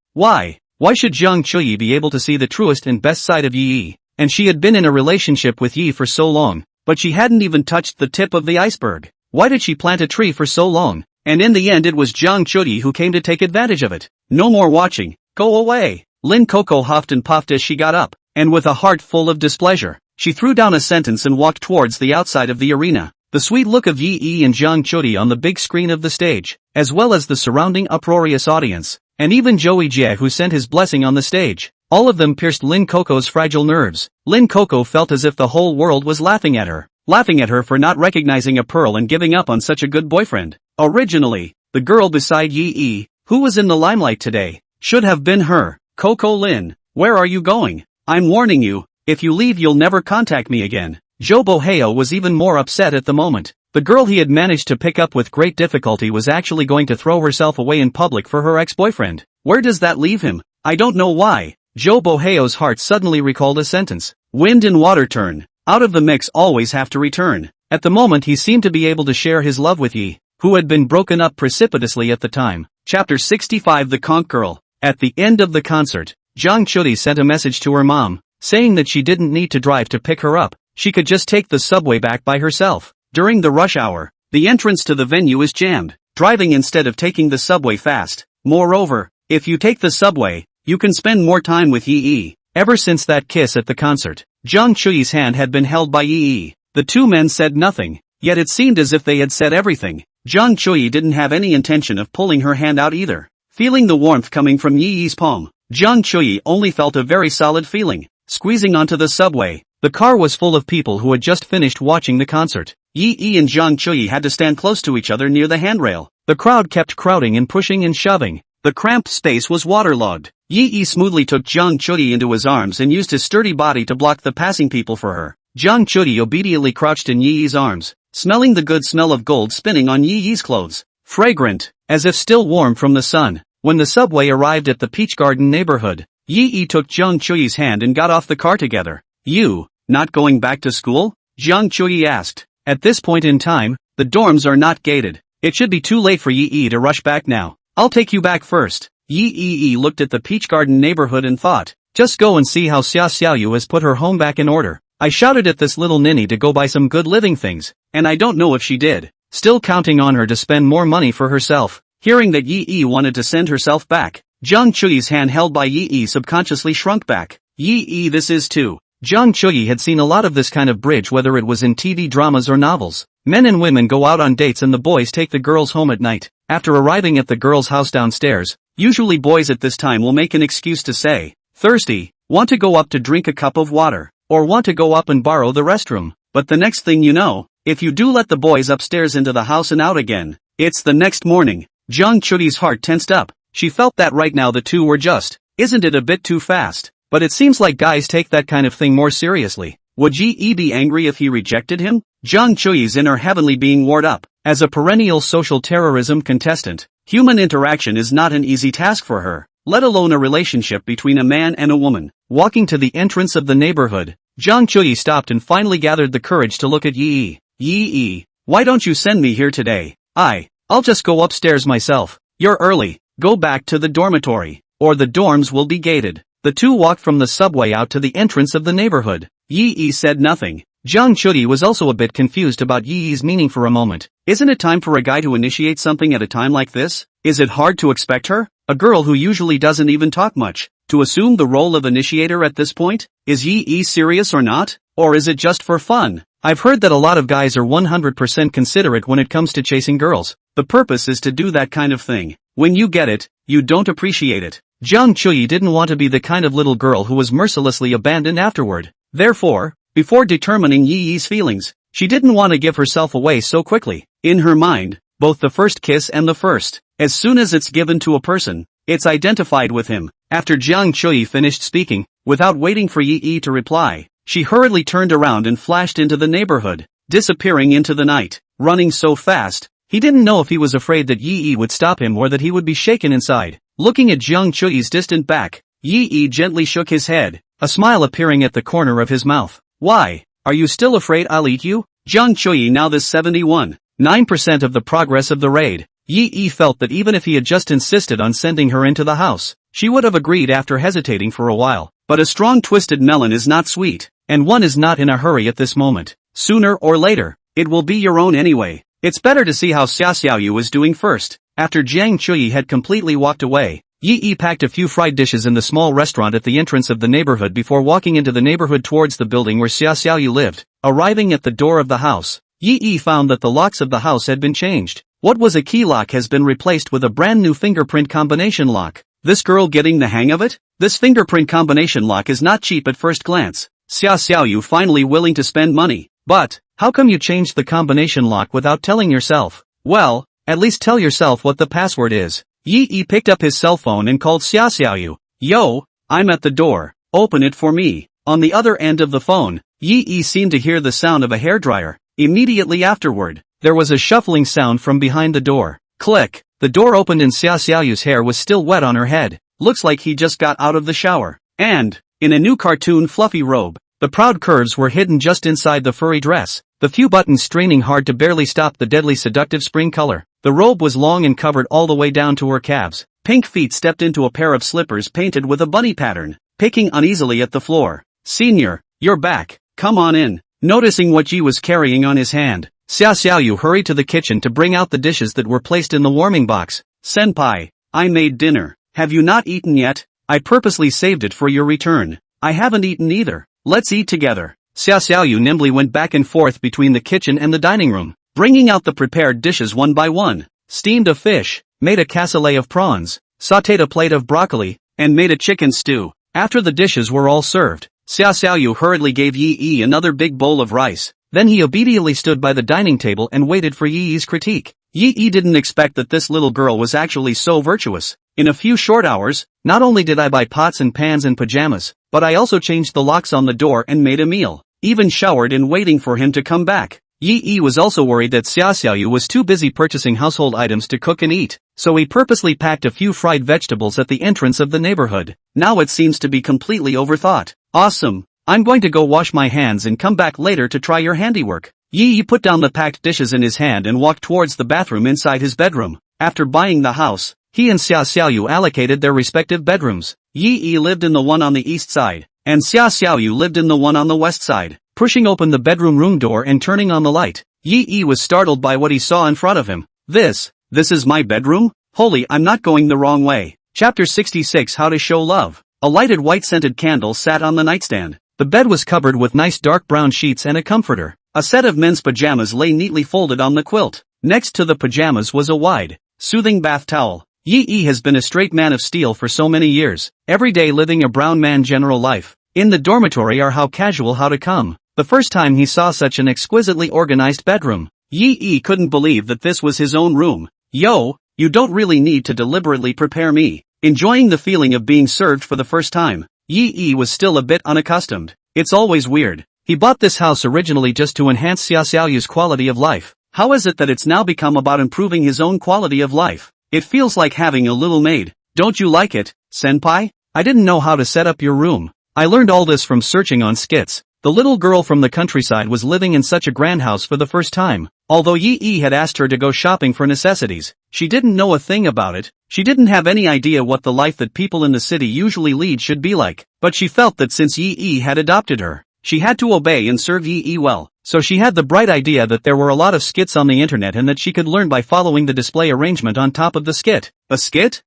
Why should Zhang Chuyi be able to see the truest and best side of Yi Yi? And she had been in a relationship with Yi for so long, but she hadn't even touched the tip of the iceberg. Why did she plant a tree for so long? And in the end it was Zhang Chuyi who came to take advantage of it. No more watching. Go away. Lin Coco huffed and puffed as she got up, and with a heart full of displeasure, she threw down a sentence and walked towards the outside of the arena. The sweet look of Yi Yi and Zhang Chuyi on the big screen of the stage, as well as the surrounding uproarious audience, and even Joey Jie who sent his blessing on the stage, all of them pierced Lin Coco's fragile nerves. Lin Coco felt as if the whole world was laughing at her for not recognizing a pearl and giving up on such a good boyfriend. Originally, the girl beside Yi Yi, who was in the limelight today, should have been her. Coco Lin, where are you going? I'm warning you, if you leave you'll never contact me again. Zhou Boheo was even more upset at the moment. The girl he had managed to pick up with great difficulty was actually going to throw herself away in public for her ex-boyfriend. Where does that leave him? I don't know why. Zhou Boheo's heart suddenly recalled a sentence. Wind and water turn. Out of the mix always have to return. At the moment he seemed to be able to share his love with Yi, who had been broken up precipitously at the time. Chapter 65 The Conch Girl. At the end of the concert, Zhang Chuyi sent a message to her mom, saying that she didn't need to drive to pick her up. She could just take the subway back by herself. During the rush hour, the entrance to the venue is jammed, driving instead of taking the subway fast. Moreover, if you take the subway, you can spend more time with Yi Yi. Ever since that kiss at the concert, Zhang Chuyi's hand had been held by Yi Yi. The two men said nothing, yet it seemed as if they had said everything. Zhang Chuyi didn't have any intention of pulling her hand out either. Feeling the warmth coming from Yi Yi's palm, Zhang Chuyi only felt a very solid feeling. Squeezing onto the subway, the car was full of people who had just finished watching the concert. Yi Yi and Zhang Chuyi had to stand close to each other near the handrail. The crowd kept crowding and pushing and shoving. The cramped space was waterlogged. Yi Yi smoothly took Zhang Chuyi into his arms and used his sturdy body to block the passing people for her. Zhang Chuyi obediently crouched in Yi Yi's arms, smelling the good smell of gold spinning on Yi Yi's clothes. Fragrant, as if still warm from the sun. When the subway arrived at the Peach Garden neighborhood, Yi Yi took Zhang Chuyi's hand and got off the car together. You, not going back to school? Zhang Chuyi asked. At this point in time, the dorms are not gated. It should be too late for Yi Yi to rush back now. I'll take you back first. Yi Yi looked at the Peach Garden neighborhood and thought, just go and see how Xia Xiaoyu has put her home back in order. I shouted at this little ninny to go buy some good living things, and I don't know if she did. Still counting on her to spend more money for herself. Hearing that Yi Yi wanted to send herself back, Zhang Chuyi's hand held by Yi Yi subconsciously shrunk back. Yi Yi, this is too. Zhang Chuyi had seen a lot of this kind of bridge, whether it was in TV dramas or novels. Men and women go out on dates and the boys take the girls home at night. After arriving at the girl's house downstairs, usually boys at this time will make an excuse to say, thirsty, want to go up to drink a cup of water, or want to go up and borrow the restroom. But the next thing you know, if you do let the boys upstairs into the house and out again, it's the next morning. Zhang Chuyi's heart tensed up. She felt that right now the two were just, isn't it a bit too fast? But it seems like guys take that kind of thing more seriously. Would Yi Yi be angry if he rejected him? Zhang Chuyi's inner heavenly being warred up. As a perennial social terrorism contestant, human interaction is not an easy task for her, let alone a relationship between a man and a woman. Walking to the entrance of the neighborhood, Zhang Chuyi stopped and finally gathered the courage to look at Yi Yi. Yi Yi, why don't you send me here today? I'll just go upstairs myself. You're early, go back to the dormitory, or the dorms will be gated. The two walked from the subway out to the entrance of the neighborhood. Yi Yi said nothing. Zhang Chuyi was also a bit confused about Yi Yi's meaning for a moment. Isn't it time for a guy to initiate something at a time like this? Is it hard to expect her, a girl who usually doesn't even talk much, to assume the role of initiator at this point? Is Yi Yi serious or not? Or is it just for fun? I've heard that a lot of guys are 100% considerate when it comes to chasing girls. The purpose is to do that kind of thing. When you get it, you don't appreciate it. Zhang Chuyi didn't want to be the kind of little girl who was mercilessly abandoned afterward. Therefore, before determining Yi Yi's feelings, she didn't want to give herself away so quickly. In her mind, both the first kiss and the first, as soon as it's given to a person, It's identified with him. After Jiang Chui finished speaking, without waiting for Yi to reply, she hurriedly turned around and flashed into the neighborhood, disappearing into the night, running so fast. He didn't know if he was afraid that Yi would stop him or that he would be shaken inside. Looking at Jiang Chui's distant back, Yi gently shook his head, a smile appearing at the corner of his mouth. Why? Are you still afraid I'll eat you? Jiang Chui now this 71.9% of the progress of the raid. Yi felt that even if he had just insisted on sending her into the house, she would have agreed after hesitating for a while. But a strong twisted melon is not sweet, and one is not in a hurry at this moment. Sooner or later, it will be your own anyway. It's better to see how Xiaoyu was doing first. After Jiang Chui had completely walked away, Yi packed a few fried dishes in the small restaurant at the entrance of the neighborhood before walking into the neighborhood towards the building where Xiaoyu lived. Arriving at the door of the house, Yi found that the locks of the house had been changed. What was a key lock has been replaced with a brand new fingerprint combination lock. This girl getting the hang of it? This fingerprint combination lock is not cheap at first glance. Xiaoyu finally willing to spend money. But, how come you changed the combination lock without telling yourself? Well, at least tell yourself what the password is. Yi picked up his cell phone and called Xiaoyu. Yo, I'm at the door. Open it for me. On the other end of the phone, Yi seemed to hear the sound of a hairdryer. Immediately afterward, there was a shuffling sound from behind the door. Click. The door opened and Xiaoyu's hair was still wet on her head. Looks like he just got out of the shower. And, in a new cartoon fluffy robe, the proud curves were hidden just inside the furry dress, the few buttons straining hard to barely stop the deadly seductive spring color. The robe was long and covered all the way down to her calves. Pink feet stepped into a pair of slippers painted with a bunny pattern, picking uneasily at the floor. Senior, you're back. Come on in. Noticing what Yi was carrying on his hand, Xiaoyu hurried to the kitchen to bring out the dishes that were placed in the warming box. Senpai, I made dinner. Have you not eaten yet? I purposely saved it for your return. I haven't eaten either. Let's eat together. Xiaoyu nimbly went back and forth between the kitchen and the dining room, bringing out the prepared dishes one by one. Steamed a fish, made a cassoulet of prawns, sautéed a plate of broccoli, and made a chicken stew. After the dishes were all served, Xiaoyu hurriedly gave Yi another big bowl of rice. Then he obediently stood by the dining table and waited for Yi's critique. Yi didn't expect that this little girl was actually so virtuous. In a few short hours, not only did I buy pots and pans and pajamas, but I also changed the locks on the door and made a meal. Even showered and waiting for him to come back. Yi was also worried that Xiaoyu was too busy purchasing household items to cook and eat, so he purposely packed a few fried vegetables at the entrance of the neighborhood. Now it seems to be completely overthought. Awesome. I'm going to go wash my hands and come back later to try your handiwork. Yi put down the packed dishes in his hand and walked towards the bathroom inside his bedroom. After buying the house, he and Xiaoyu allocated their respective bedrooms. Yi lived in the one on the east side, and Xiaoyu lived in the one on the west side. Pushing open the bedroom room door and turning on the light, Yi was startled by what he saw in front of him. This is my bedroom? Holy, I'm not going the wrong way. Chapter 66 How to Show Love. A lighted white-scented candle sat on the nightstand. The bed was covered with nice dark brown sheets and a comforter. A set of men's pajamas lay neatly folded on the quilt. Next to the pajamas was a wide, soothing bath towel. Yi has been a straight man of steel for so many years, every day living a brown man general life. In the dormitory are how casual how to come. The first time he saw such an exquisitely organized bedroom, Yi couldn't believe that this was his own room. Yo, you don't really need to deliberately prepare me. Enjoying the feeling of being served for the first time, Yi was still a bit unaccustomed. It's always weird. He bought this house originally just to enhance Xiaoyu's quality of life. How is it that it's now become about improving his own quality of life? It feels like having a little maid. Don't you like it, senpai? I didn't know how to set up your room. I learned all this from searching on skits. The little girl from the countryside was living in such a grand house for the first time. Although Yi had asked her to go shopping for necessities, she didn't know a thing about it. She didn't have any idea what the life that people in the city usually lead should be like. But she felt that since Yi had adopted her, she had to obey and serve Yi well. So she had the bright idea that there were a lot of skits on the internet and that she could learn by following the display arrangement on top of the skit. A skit?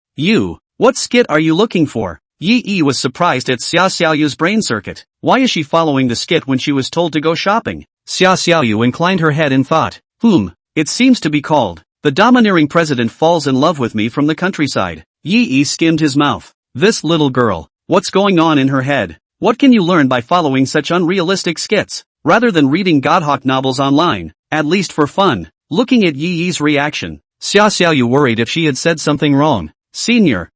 What skit are you looking for? Yi was surprised at Xiaoyu's brain circuit. Why is she following the skit when she was told to go shopping? Xiaoyu inclined her head in thought. It seems to be called, The Domineering President Falls in Love with Me from the Countryside. Yi skimmed his mouth. This little girl, what's going on in her head? What can you learn by following such unrealistic skits? Rather than reading Godhawk novels online, at least for fun. Looking at Yi's reaction, Xiaoyu worried if she had said something wrong. Senior,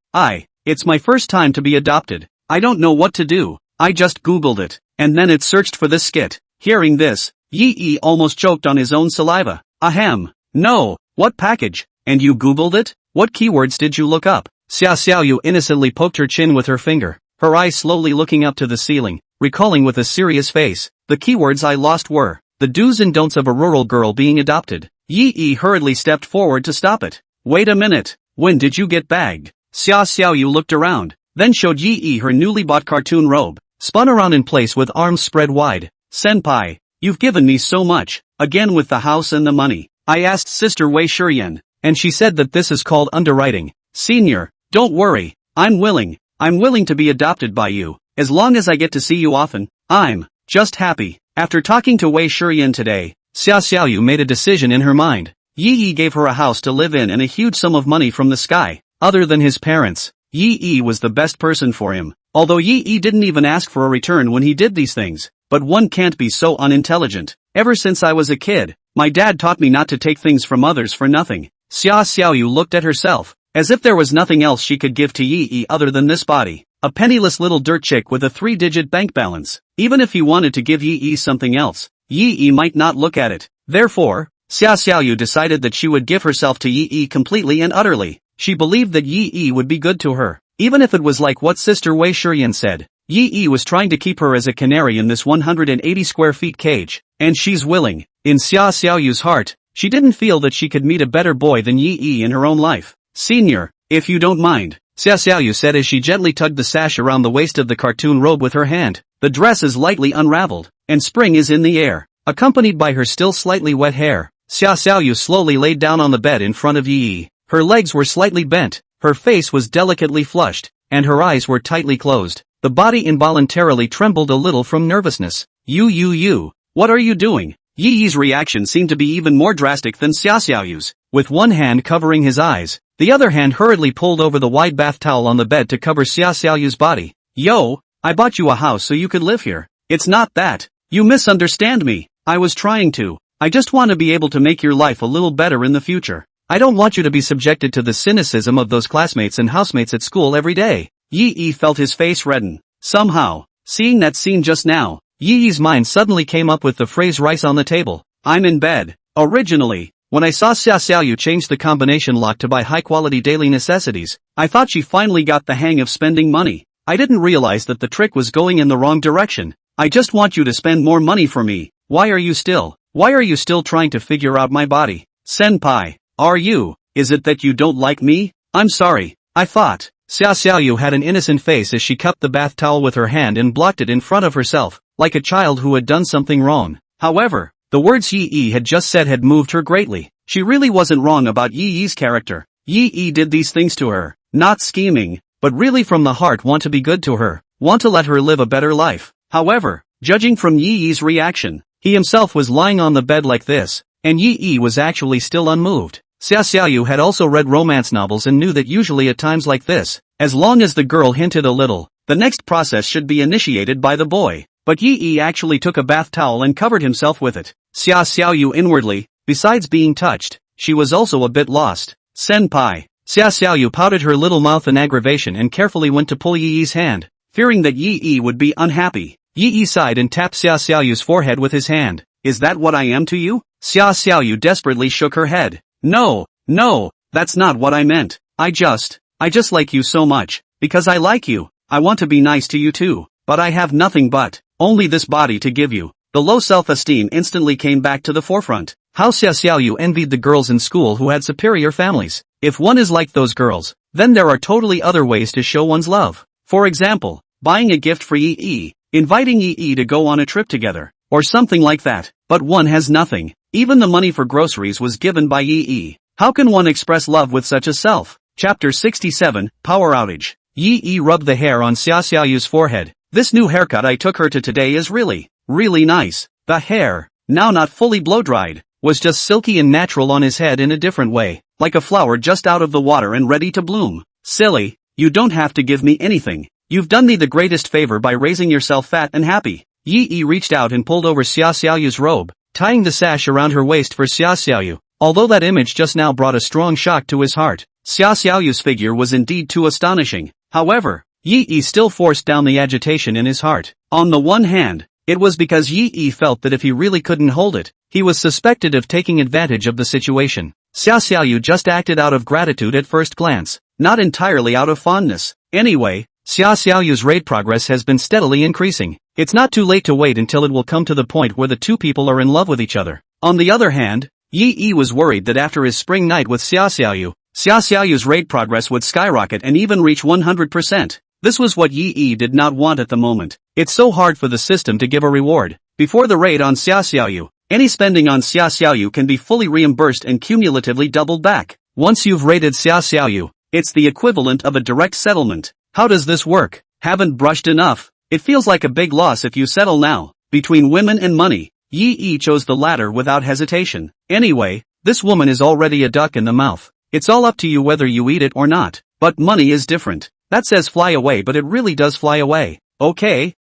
It's my first time to be adopted. I don't know what to do. I just googled it, and then it searched for this skit. Hearing this, Yi almost choked on his own saliva. Ahem. No, what package? And you googled it? What keywords did you look up? Xiaoyu innocently poked her chin with her finger, her eyes slowly looking up to the ceiling, recalling with a serious face. The keywords I lost were, the do's and don'ts of a rural girl being adopted. Yi hurriedly stepped forward to stop it. Wait a minute, when did you get bagged? Xiaoyu looked around, then showed Yi her newly bought cartoon robe, spun around in place with arms spread wide. Senpai, you've given me so much, again with the house and the money. I asked Sister Wei Shurian, and she said that this is called underwriting. Senior, don't worry, I'm willing to be adopted by you, as long as I get to see you often. I'm just happy. After talking to Wei Shurian today, Xiaoyu made a decision in her mind. Yi gave her a house to live in and a huge sum of money from the sky. Other than his parents, Yi was the best person for him, although Yi didn't even ask for a return when he did these things. But one can't be so unintelligent. Ever since I was a kid, my dad taught me not to take things from others for nothing. Xiaoyu looked at herself, as if there was nothing else she could give to Yi other than this body. A penniless little dirt chick with a 3-digit bank balance. Even if he wanted to give Yi something else, Yi might not look at it. Therefore, Xiaoyu decided that she would give herself to Yi completely and utterly. She believed that Yi would be good to her, even if it was like what Sister Wei Shurian said. Yi was trying to keep her as a canary in this 180 square feet cage, and she's willing. In Xiaoyu's heart, she didn't feel that she could meet a better boy than Yi in her own life. Senior, if you don't mind, Xiaoyu said as she gently tugged the sash around the waist of the cartoon robe with her hand. The dress is lightly unraveled, and spring is in the air. Accompanied by her still slightly wet hair, Xiaoyu slowly laid down on the bed in front of Yi. Her legs were slightly bent, her face was delicately flushed, and her eyes were tightly closed. The body involuntarily trembled a little from nervousness. You, what are you doing? Yi's reaction seemed to be even more drastic than Xiaoyu's. With one hand covering his eyes, the other hand hurriedly pulled over the wide bath towel on the bed to cover Xiaoyu's body. Yo, I bought you a house so you could live here. It's not that. You misunderstand me. I was trying to. I just want to be able to make your life a little better in the future. I don't want you to be subjected to the cynicism of those classmates and housemates at school every day. Yi felt his face redden. Somehow, seeing that scene just now, Yi's mind suddenly came up with the phrase rice on the table. I'm in bed. Originally, when I saw Xiaoyu change the combination lock to buy high-quality daily necessities, I thought she finally got the hang of spending money. I didn't realize that the trick was going in the wrong direction. I just want you to spend more money for me. Why are you still trying to figure out my body? Senpai, is it that you don't like me? I'm sorry, I thought. Xiaoyu had an innocent face as she cupped the bath towel with her hand and blocked it in front of herself, like a child who had done something wrong. However, the words Yi had just said had moved her greatly. She really wasn't wrong about Yi's character. Yi did these things to her, not scheming, but really from the heart want to be good to her, want to let her live a better life. However, judging from Yi's reaction, he himself was lying on the bed like this, and Yi was actually still unmoved. Xiaoyu had also read romance novels and knew that usually at times like this, as long as the girl hinted a little, the next process should be initiated by the boy. But Yi actually took a bath towel and covered himself with it. Xiaoyu inwardly, besides being touched, she was also a bit lost. Senpai. Xiaoyu pouted her little mouth in aggravation and carefully went to pull Yi's hand, fearing that Yi would be unhappy. Yi sighed and tapped Xiaoyu's forehead with his hand. Is that what I am to you? Xiaoyu desperately shook her head. No, that's not what I meant. I just like you so much, because I like you. I want to be nice to you too, but I have nothing but only this body to give you. The low self-esteem instantly came back to the forefront. How Xiaoyu envied the girls in school who had superior families. If one is like those girls, then there are totally other ways to show one's love. For example, buying a gift for Yi, inviting Yi to go on a trip together, or something like that. But one has nothing. Even the money for groceries was given by Yi. How can one express love with such a self? Chapter 67, Power Outage. Yi rubbed the hair on Xiaoyu's forehead. This new haircut I took her to today is really nice. The hair, now not fully blow-dried, was just silky and natural on his head in a different way, like a flower just out of the water and ready to bloom. Silly, you don't have to give me anything. You've done me the greatest favor by raising yourself fat and happy. Yi reached out and pulled over Xiaoyu's robe, tying the sash around her waist for Xiaoyu. Although that image just now brought a strong shock to his heart, Xia Xiaoyu's figure was indeed too astonishing. However, Yi Yi still forced down the agitation in his heart. On the one hand, it was because Yi Yi felt that if he really couldn't hold it, he was suspected of taking advantage of the situation. Xia Xiaoyu just acted out of gratitude at first glance, not entirely out of fondness. Anyway, Xia Xiaoyu's raid progress has been steadily increasing. It's not too late to wait until it will come to the point where the two people are in love with each other. On the other hand, Yi Yi was worried that after his spring night with Xia Xiaoyu's raid progress would skyrocket and even reach 100%. This was what Yi Yi did not want at the moment. It's so hard for the system to give a reward. Before the raid on Xia Xiaoyu, any spending on Xia Xiaoyu can be fully reimbursed and cumulatively doubled back. Once you've raided Xia Xiaoyu, it's the equivalent of a direct settlement. How does this work? Haven't brushed enough? It feels like a big loss if you settle now. Between women and money, Yi Yi chose the latter without hesitation. Anyway, this woman is already a duck in the mouth. It's all up to you whether you eat it or not. But money is different. That says fly away, but it really does fly away. Okay,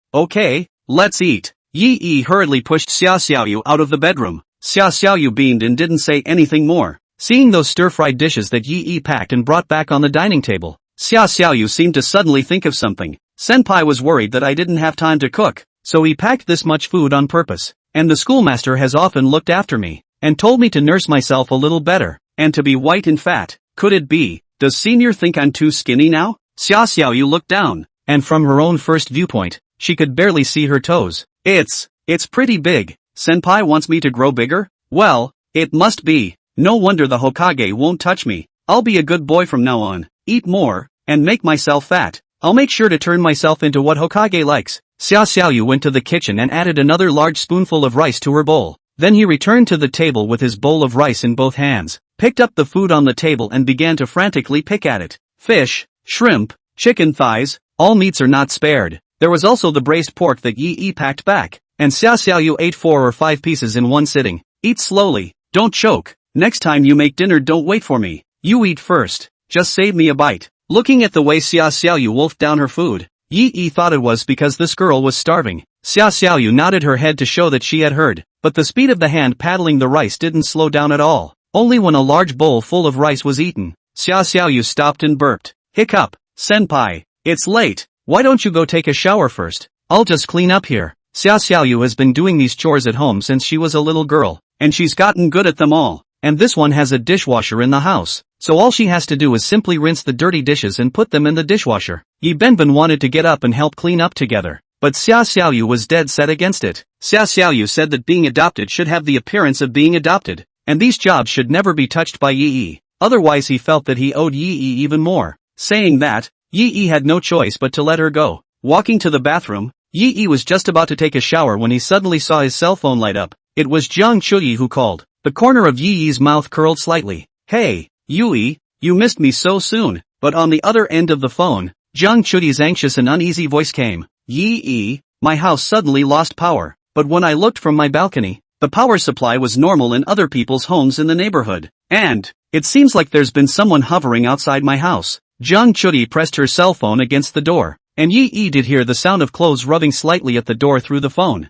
let's eat. Yi Yi hurriedly pushed Xia Xiaoyu out of the bedroom. Xia Xiaoyu beamed and didn't say anything more. Seeing those stir-fried dishes that Yi Yi packed and brought back on the dining table, Xia Xiaoyu seemed to suddenly think of something. Senpai was worried that I didn't have time to cook, so he packed this much food on purpose. And the schoolmaster has often looked after me, and told me to nurse myself a little better, and to be white and fat. Could it be? Does senior think I'm too skinny now? Xia Xiaoyu looked down, and from her own first viewpoint, she could barely see her toes. It's pretty big. Senpai wants me to grow bigger? Well, it must be. No wonder the Hokage won't touch me. I'll be a good boy from now on, eat more, and make myself fat. I'll make sure to turn myself into what Hokage likes. Xia Xiaoyu went to the kitchen and added another large spoonful of rice to her bowl. Then he returned to the table with his bowl of rice in both hands, picked up the food on the table and began to frantically pick at it. Fish, shrimp, chicken thighs, all meats are not spared. There was also the braised pork that Yi Yi packed back, and Xia Xiaoyu ate 4 or 5 pieces in one sitting. Eat slowly, don't choke. Next time you make dinner don't wait for me. You eat first, just save me a bite. Looking at the way Xia Xiaoyu wolfed down her food, Yi Yi thought it was because this girl was starving. Xia Xiaoyu nodded her head to show that she had heard, but the speed of the hand paddling the rice didn't slow down at all. Only when a large bowl full of rice was eaten, Xia Xiaoyu stopped and burped. Hiccup. Senpai, it's late. Why don't you go take a shower first? I'll just clean up here. Xia Xiaoyu has been doing these chores at home since she was a little girl, and she's gotten good at them all. And this one has a dishwasher in the house, so all she has to do is simply rinse the dirty dishes and put them in the dishwasher. Yi Benben wanted to get up and help clean up together, but Xia Xiaoyu was dead set against it. Xia Xiaoyu said that being adopted should have the appearance of being adopted, and these jobs should never be touched by Yi Yi, otherwise he felt that he owed Yi Yi even more. Saying that, Yi Yi had no choice but to let her go. Walking to the bathroom, Yi Yi was just about to take a shower when he suddenly saw his cell phone light up. It was Zhang Chuyi who called. The corner of Yi Yi's mouth curled slightly. Hey, Yui, you missed me so soon. But on the other end of the phone, Zhang Chuyi's anxious and uneasy voice came. Yi Yi, my house suddenly lost power, but when I looked from my balcony, the power supply was normal in other people's homes in the neighborhood. And it seems like there's been someone hovering outside my house. Zhang Chuyi pressed her cell phone against the door, and Yi Yi did hear the sound of clothes rubbing slightly at the door through the phone.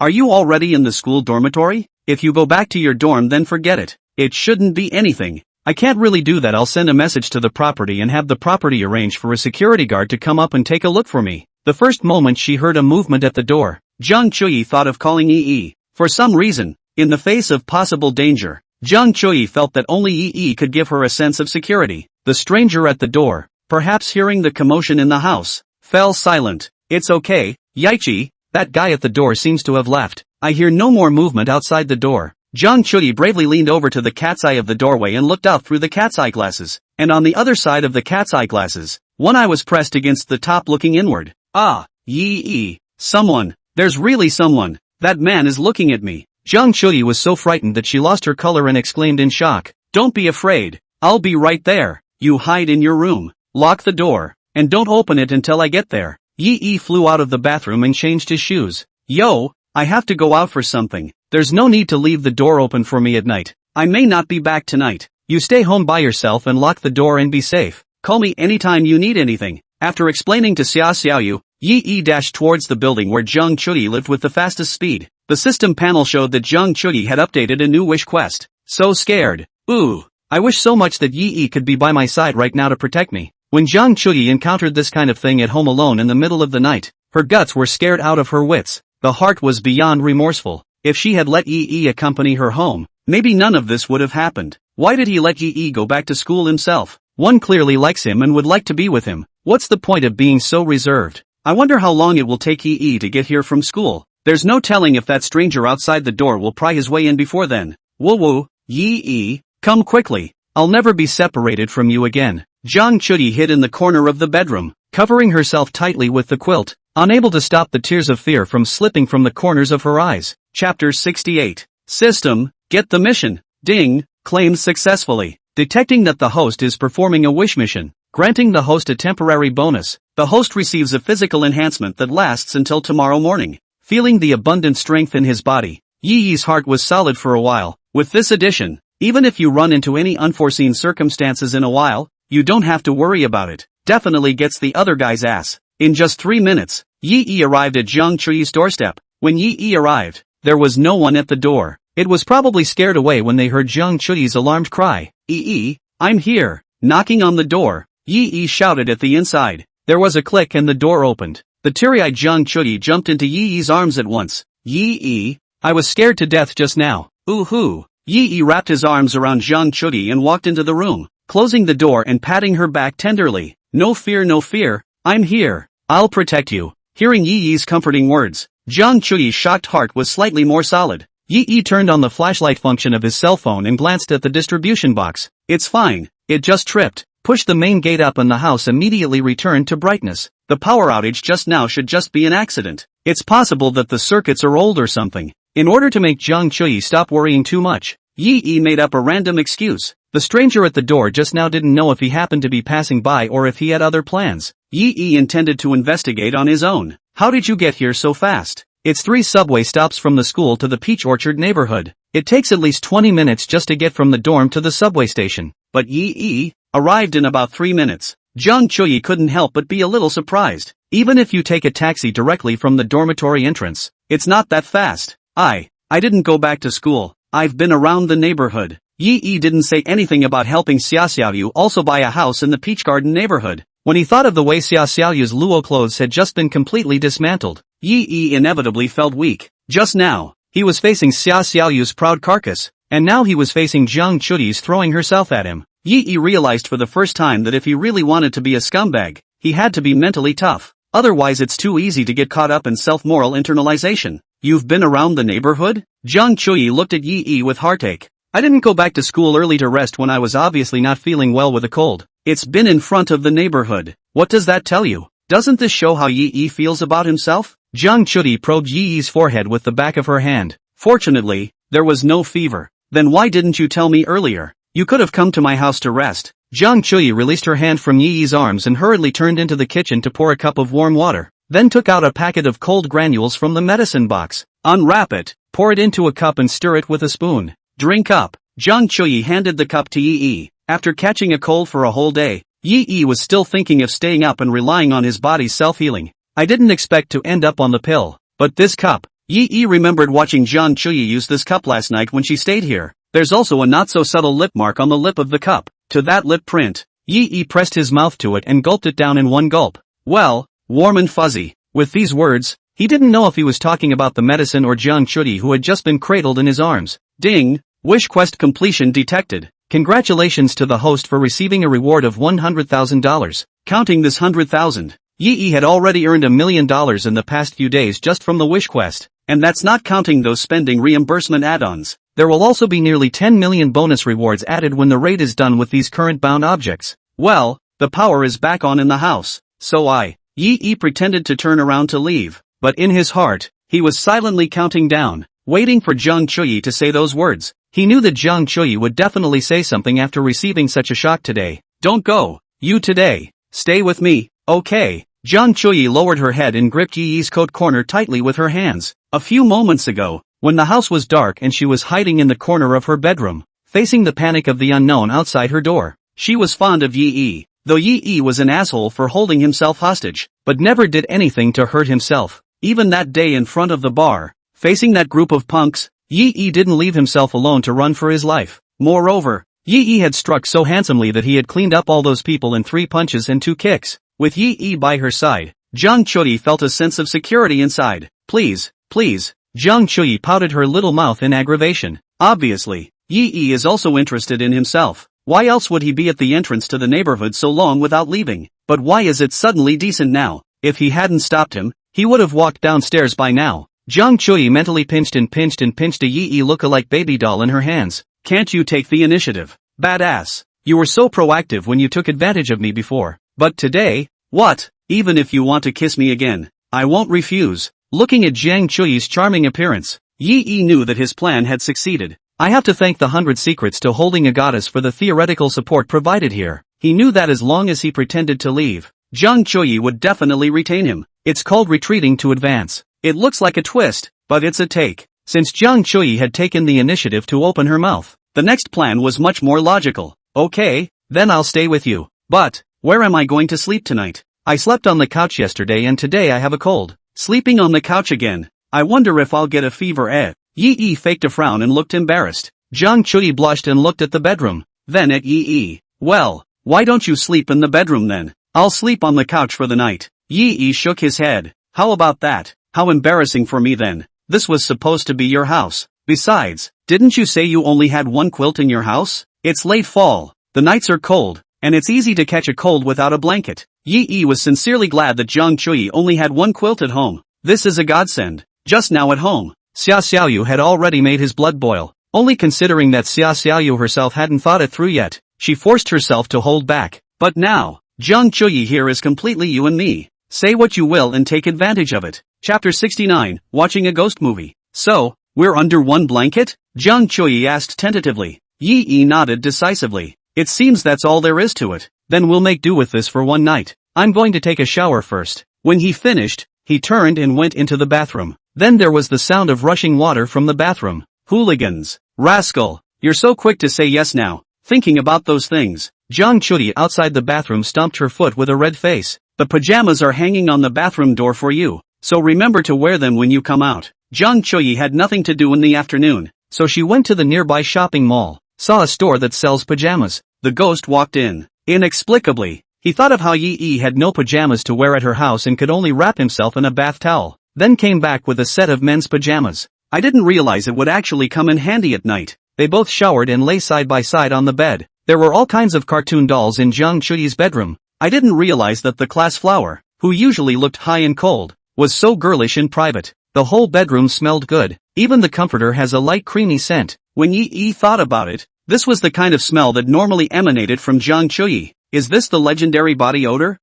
Are you already in the school dormitory? If you go back to your dorm then forget it. It shouldn't be anything. I can't really do that. I'll send a message to the property and have the property arrange for a security guard to come up and take a look for me. The first moment she heard a movement at the door, Zhang Chuyi thought of calling Yi Yi. For some reason, in the face of possible danger, Zhang Chuyi felt that only Yi Yi could give her a sense of security. The stranger at the door, perhaps hearing the commotion in the house, fell silent. It's okay, Yaichi, that guy at the door seems to have left. I hear no more movement outside the door. Zhang Chuyi bravely leaned over to the cat's eye of the doorway and looked out through the cat's eyeglasses, and on the other side of the cat's eyeglasses, one eye was pressed against the top looking inward. Ah, Yi Yi, someone, there's really someone, that man is looking at me. Zhang Chuyi was so frightened that she lost her color and exclaimed in shock, don't be afraid, I'll be right there. You hide in your room, lock the door, and don't open it until I get there. Yi Yi flew out of the bathroom and changed his shoes. Yo, I have to go out for something. There's no need to leave the door open for me at night. I may not be back tonight. You stay home by yourself and lock the door and be safe. Call me anytime you need anything. After explaining to Xia Xiaoyu, Yi Yi dashed towards the building where Zhang Chuyi lived with the fastest speed. The system panel showed that Zhang Chuyi had updated a new wish quest. So scared. Ooh, I wish so much that Yi could be by my side right now to protect me. When Jiang Chuyi encountered this kind of thing at home alone in the middle of the night, her guts were scared out of her wits. The heart was beyond remorseful. If she had let Yi accompany her home, maybe none of this would have happened. Why did he let Yi go back to school himself? One clearly likes him and would like to be with him. What's the point of being so reserved? I wonder how long it will take Yi to get here from school. There's no telling if that stranger outside the door will pry his way in before then. Woo woo, Yi, come quickly. I'll never be separated from you again. Jiang Chuyi hid in the corner of the bedroom, covering herself tightly with the quilt, unable to stop the tears of fear from slipping from the corners of her eyes. Chapter 68. System, get the mission. Ding, claimed successfully. Detecting that the host is performing a wish mission, granting the host a temporary bonus. The host receives a physical enhancement that lasts until tomorrow morning. Feeling the abundant strength in his body, Yi's heart was solid for a while. With this addition, even if you run into any unforeseen circumstances in a while, you don't have to worry about it. Definitely gets the other guy's ass. In just 3 minutes, Yi arrived at Jiang Chuyi's doorstep. When Yi arrived, there was no one at the door. It was probably scared away when they heard Jiang Chuyi's alarmed cry. Yi, I'm here. Knocking on the door, Yi shouted at the inside. There was a click and the door opened. The teary-eyed Jiang Chuyi jumped into Yi's arms at once. Yi, I was scared to death just now. Ooh-hoo. Yi wrapped his arms around Jiang Chuyi and walked into the room, closing the door and patting her back tenderly. No fear, I'm here. I'll protect you. Hearing Yi's comforting words, Jiang Chuyi's shocked heart was slightly more solid. Yi turned on the flashlight function of his cell phone and glanced at the distribution box. It's fine, it just tripped. Pushed the main gate up and the house immediately returned to brightness. The power outage just now should just be an accident. It's possible that the circuits are old or something. In order to make Jiang Chuyi stop worrying too much, Yi made up a random excuse. The stranger at the door just now didn't know if he happened to be passing by or if he had other plans. Yi intended to investigate on his own. How did you get here so fast? It's 3 subway stops from the school to the Peach Orchard neighborhood. It takes at least 20 minutes just to get from the dorm to the subway station. But Yi arrived in about 3 minutes. Jiang Chuyi couldn't help but be a little surprised. Even if you take a taxi directly from the dormitory entrance, it's not that fast. I didn't go back to school. I've been around the neighborhood. Yi didn't say anything about helping Xiaoyu also buy a house in the Peach Garden neighborhood. When he thought of the way Xiaoyu's Luo clothes had just been completely dismantled, Yi inevitably felt weak. Just now, he was facing Xiaoyu's proud carcass, and now he was facing Jiang Chuyi's throwing herself at him. Yi realized for the first time that if he really wanted to be a scumbag, he had to be mentally tough. Otherwise it's too easy to get caught up in self-moral internalization. You've been around the neighborhood? Jiang Chuyi looked at Yi with heartache. I didn't go back to school early to rest when I was obviously not feeling well with a cold. It's been in front of the neighborhood. What does that tell you? Doesn't this show how Yi feels about himself? Jiang Chuyi probed Yi's forehead with the back of her hand. Fortunately, there was no fever. Then why didn't you tell me earlier? You could have come to my house to rest. Jiang Chuyi released her hand from Yi's arms and hurriedly turned into the kitchen to pour a cup of warm water, then took out a packet of cold granules from the medicine box. Unwrap it, pour it into a cup and stir it with a spoon. Drink up. Jiang Chuyi handed the cup to Yi. After catching a cold for a whole day, Yi was still thinking of staying up and relying on his body's self-healing. I didn't expect to end up on the pill. But this cup. Yi remembered watching Jiang Chuyi use this cup last night when she stayed here. There's also a not-so-subtle lip mark on the lip of the cup. To that lip print, Yi pressed his mouth to it and gulped it down in one gulp. Well, warm and fuzzy. With these words, he didn't know if he was talking about the medicine or Jiang Chuyi who had just been cradled in his arms. Ding! Wish quest completion detected. Congratulations to the host for receiving a reward of $100,000. Counting this 100,000, Yi had already earned $1 million in the past few days just from the wish quest, and that's not counting those spending reimbursement add-ons. There will also be nearly 10 million bonus rewards added when the raid is done with these current bound objects. Well, the power is back on in the house, so Yi pretended to turn around to leave, but in his heart, he was silently counting down, waiting for Jiang Chuyi to say those words. He knew that Jiang Chuyi would definitely say something after receiving such a shock today. Don't go, you today. Stay with me, okay? Jiang Chuyi lowered her head and gripped Yi's coat corner tightly with her hands. A few moments ago, when the house was dark and she was hiding in the corner of her bedroom, facing the panic of the unknown outside her door, she was fond of Yi, though Yi was an asshole for holding himself hostage, but never did anything to hurt himself. Even that day in front of the bar, facing that group of punks, Yi didn't leave himself alone to run for his life. Moreover, Yi had struck so handsomely that he had cleaned up all those people in 3 punches and 2 kicks. With Yi by her side, Zhang Chuyi felt a sense of security inside. Please, please. Zhang Chuyi pouted her little mouth in aggravation. Obviously, Yi is also interested in himself. Why else would he be at the entrance to the neighborhood so long without leaving? But why is it suddenly decent now? If he hadn't stopped him, he would have walked downstairs by now. Zhang Chuyi mentally pinched a Yi look-alike baby doll in her hands. Can't you take the initiative? Badass. You were so proactive when you took advantage of me before. But today, what? Even if you want to kiss me again, I won't refuse. Looking at Zhang Chuyi's charming appearance, Yi knew that his plan had succeeded. I have to thank the 100 Secrets to Holding a Goddess for the theoretical support provided here. He knew that as long as he pretended to leave, Zhang Chuyi would definitely retain him. It's called retreating to advance. It looks like a twist, but it's a take. Since Zhang Chuyi had taken the initiative to open her mouth, the next plan was much more logical. Okay, then I'll stay with you. But, where am I going to sleep tonight? I slept on the couch yesterday and today I have a cold. Sleeping on the couch again. I wonder if I'll get a fever. Yi faked a frown and looked embarrassed. Zhang Chuyi blushed and looked at the bedroom. Then at Yi. Well, why don't you sleep in the bedroom then? I'll sleep on the couch for the night. Yi shook his head. How about that? How embarrassing for me then. This was supposed to be your house. Besides, didn't you say you only had 1 quilt in your house? It's late fall. The nights are cold, and it's easy to catch a cold without a blanket. Yi was sincerely glad that Zhang Chuyi only had 1 quilt at home. This is a godsend. Just now at home, Xia Xiaoyu had already made his blood boil. Only considering that Xia Xiaoyu herself hadn't thought it through yet, she forced herself to hold back. But now, Zhang Chuyi here is completely you and me. Say what you will and take advantage of it. Chapter 69, Watching a Ghost Movie. So, we're under 1 blanket? Zhang Chuyi asked tentatively. Yi nodded decisively. It seems that's all there is to it. Then we'll make do with this for 1 night. I'm going to take a shower first. When he finished, he turned and went into the bathroom. Then there was the sound of rushing water from the bathroom. Hooligans. Rascal. You're so quick to say yes now. Thinking about those things. Zhang Chuyi outside the bathroom stomped her foot with a red face. The pajamas are hanging on the bathroom door for you. So remember to wear them when you come out. Zhang Chuyi had nothing to do in the afternoon, so she went to the nearby shopping mall, saw a store that sells pajamas. The ghost walked in. Inexplicably, he thought of how Yi had no pajamas to wear at her house and could only wrap himself in a bath towel, then came back with a set of men's pajamas. I didn't realize it would actually come in handy at night. They both showered and lay side by side on the bed. There were all kinds of cartoon dolls in Zhang Chuyi's bedroom. I didn't realize that the class flower, who usually looked high and cold, was so girlish in private. The whole bedroom smelled good. Even the comforter has a light creamy scent. When Yi thought about it, this was the kind of smell that normally emanated from Zhang Chuyi. Is this the legendary body odor?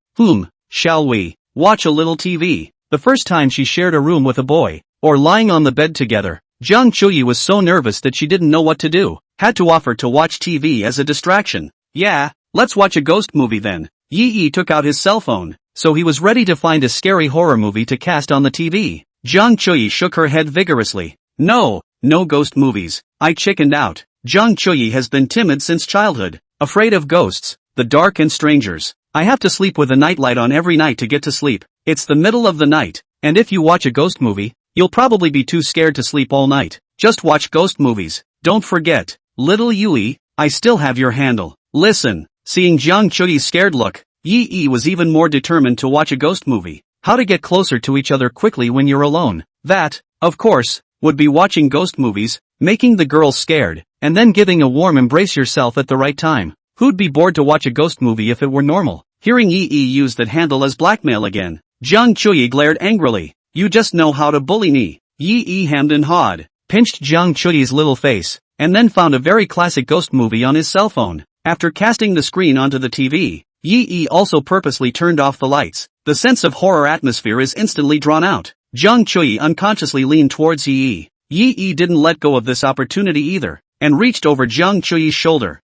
Shall we watch a little TV? The first time she shared a room with a boy, or lying on the bed together, Zhang Chuyi was so nervous that she didn't know what to do. Had to offer to watch TV as a distraction. Yeah, let's watch a ghost movie then. Yi took out his cell phone, so he was ready to find a scary horror movie to cast on the TV. Zhang Chuyi shook her head vigorously. No ghost movies. I chickened out. Zhang Chuyi has been timid since childhood, afraid of ghosts, the dark and strangers. I have to sleep with a nightlight on every night to get to sleep. It's the middle of the night, and if you watch a ghost movie, you'll probably be too scared to sleep all night. Just watch ghost movies. Don't forget, little Yui, I still have your handle. Listen. Seeing Zhang Chuyi's scared look, Yi was even more determined to watch a ghost movie. How to get closer to each other quickly when you're alone. That, of course, would be watching ghost movies, making the girl scared, and then giving a warm embrace yourself at the right time. Who'd be bored to watch a ghost movie if it were normal? Hearing Yi use that handle as blackmail again, Zhang Chuyi glared angrily. You just know how to bully me. Yi hemmed and hawed, pinched Zhang Chuyi's little face, and then found a very classic ghost movie on his cell phone. After casting the screen onto the TV, Yi also purposely turned off the lights. The sense of horror atmosphere is instantly drawn out. Zhang Chuyi unconsciously leaned towards Yi. Yi didn't let go of this opportunity either, and reached over Zhang Chuyi's shoulder.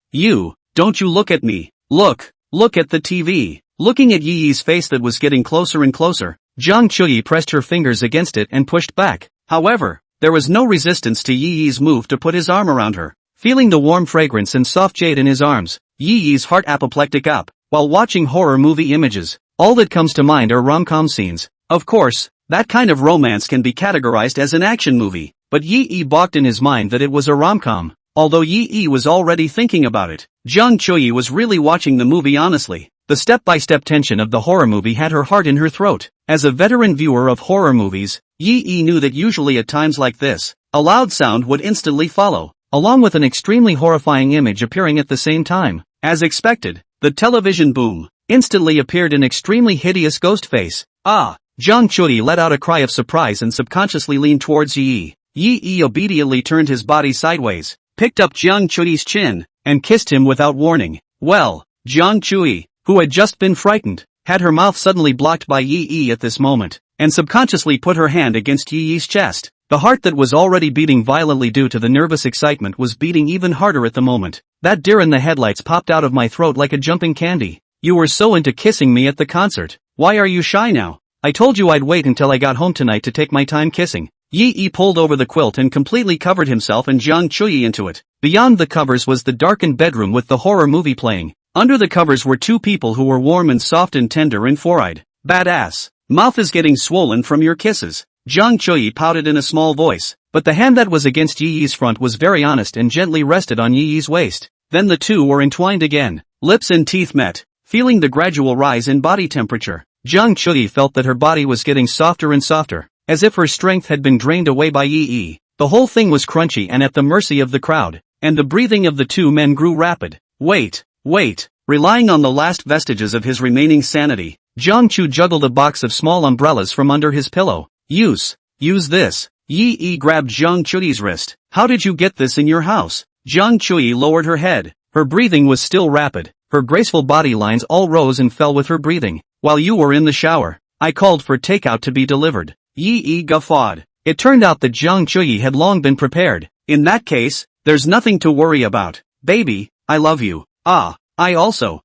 Don't you look at me. Look at the TV. Looking at Yi's face that was getting closer and closer, Zhang Chuyi pressed her fingers against it and pushed back. However, there was no resistance to Yi's move to put his arm around her. Feeling the warm fragrance and soft jade in his arms, Yi's heart apoplectic up. While watching horror movie images, all that comes to mind are rom-com scenes. Of course, that kind of romance can be categorized as an action movie, but Yi balked in his mind that it was a rom-com. although Yi was already thinking about it. Jiang Chuyi was really watching the movie honestly. The step-by-step tension of the horror movie had her heart in her throat. As a veteran viewer of horror movies, Yi knew that usually at times like this, a loud sound would instantly follow, along with an extremely horrifying image appearing at the same time. As expected, the television boom instantly appeared an extremely hideous ghost face. Ah! Jiang Chuyi let out a cry of surprise and subconsciously leaned towards Yi. Yi obediently turned his body sideways, picked up Jiang Chuyi's chin, and kissed him without warning. Well, Jiang Chuyi, who had just been frightened, had her mouth suddenly blocked by Yi at this moment, and subconsciously put her hand against Yi's chest. The heart that was already beating violently due to the nervous excitement was beating even harder at the moment. That deer in the headlights popped out of my throat like a jumping candy. You were so into kissing me at the concert. Why are you shy now? I told you I'd wait until I got home tonight to take my time kissing. Yi pulled over the quilt and completely covered himself and Jiang Chuyi into it. Beyond the covers was the darkened bedroom with the horror movie playing. Under the covers were two people who were warm and soft and tender and four-eyed. Badass. Mouth is getting swollen from your kisses. Jiang Chuyi pouted in a small voice, but the hand that was against Yi's front was very honest and gently rested on Yi's waist. Then the two were entwined again. Lips and teeth met, feeling the gradual rise in body temperature. Jiang Chuyi felt that her body was getting softer and softer, as if her strength had been drained away by Yi. The whole thing was crunchy and at the mercy of the crowd, and the breathing of the two men grew rapid. Wait. Relying on the last vestiges of his remaining sanity, Jiang Chu juggled a box of small umbrellas from under his pillow. Use this. Yi grabbed Jiang Chuyi's wrist. How did you get this in your house? Jiang Chuyi lowered her head. Her breathing was still rapid. Her graceful body lines all rose and fell with her breathing. While you were in the shower, I called for takeout to be delivered. Yi guffawed. It turned out that Jiang Chuyi had long been prepared. In that case, there's nothing to worry about. Baby, I love you. Ah, I also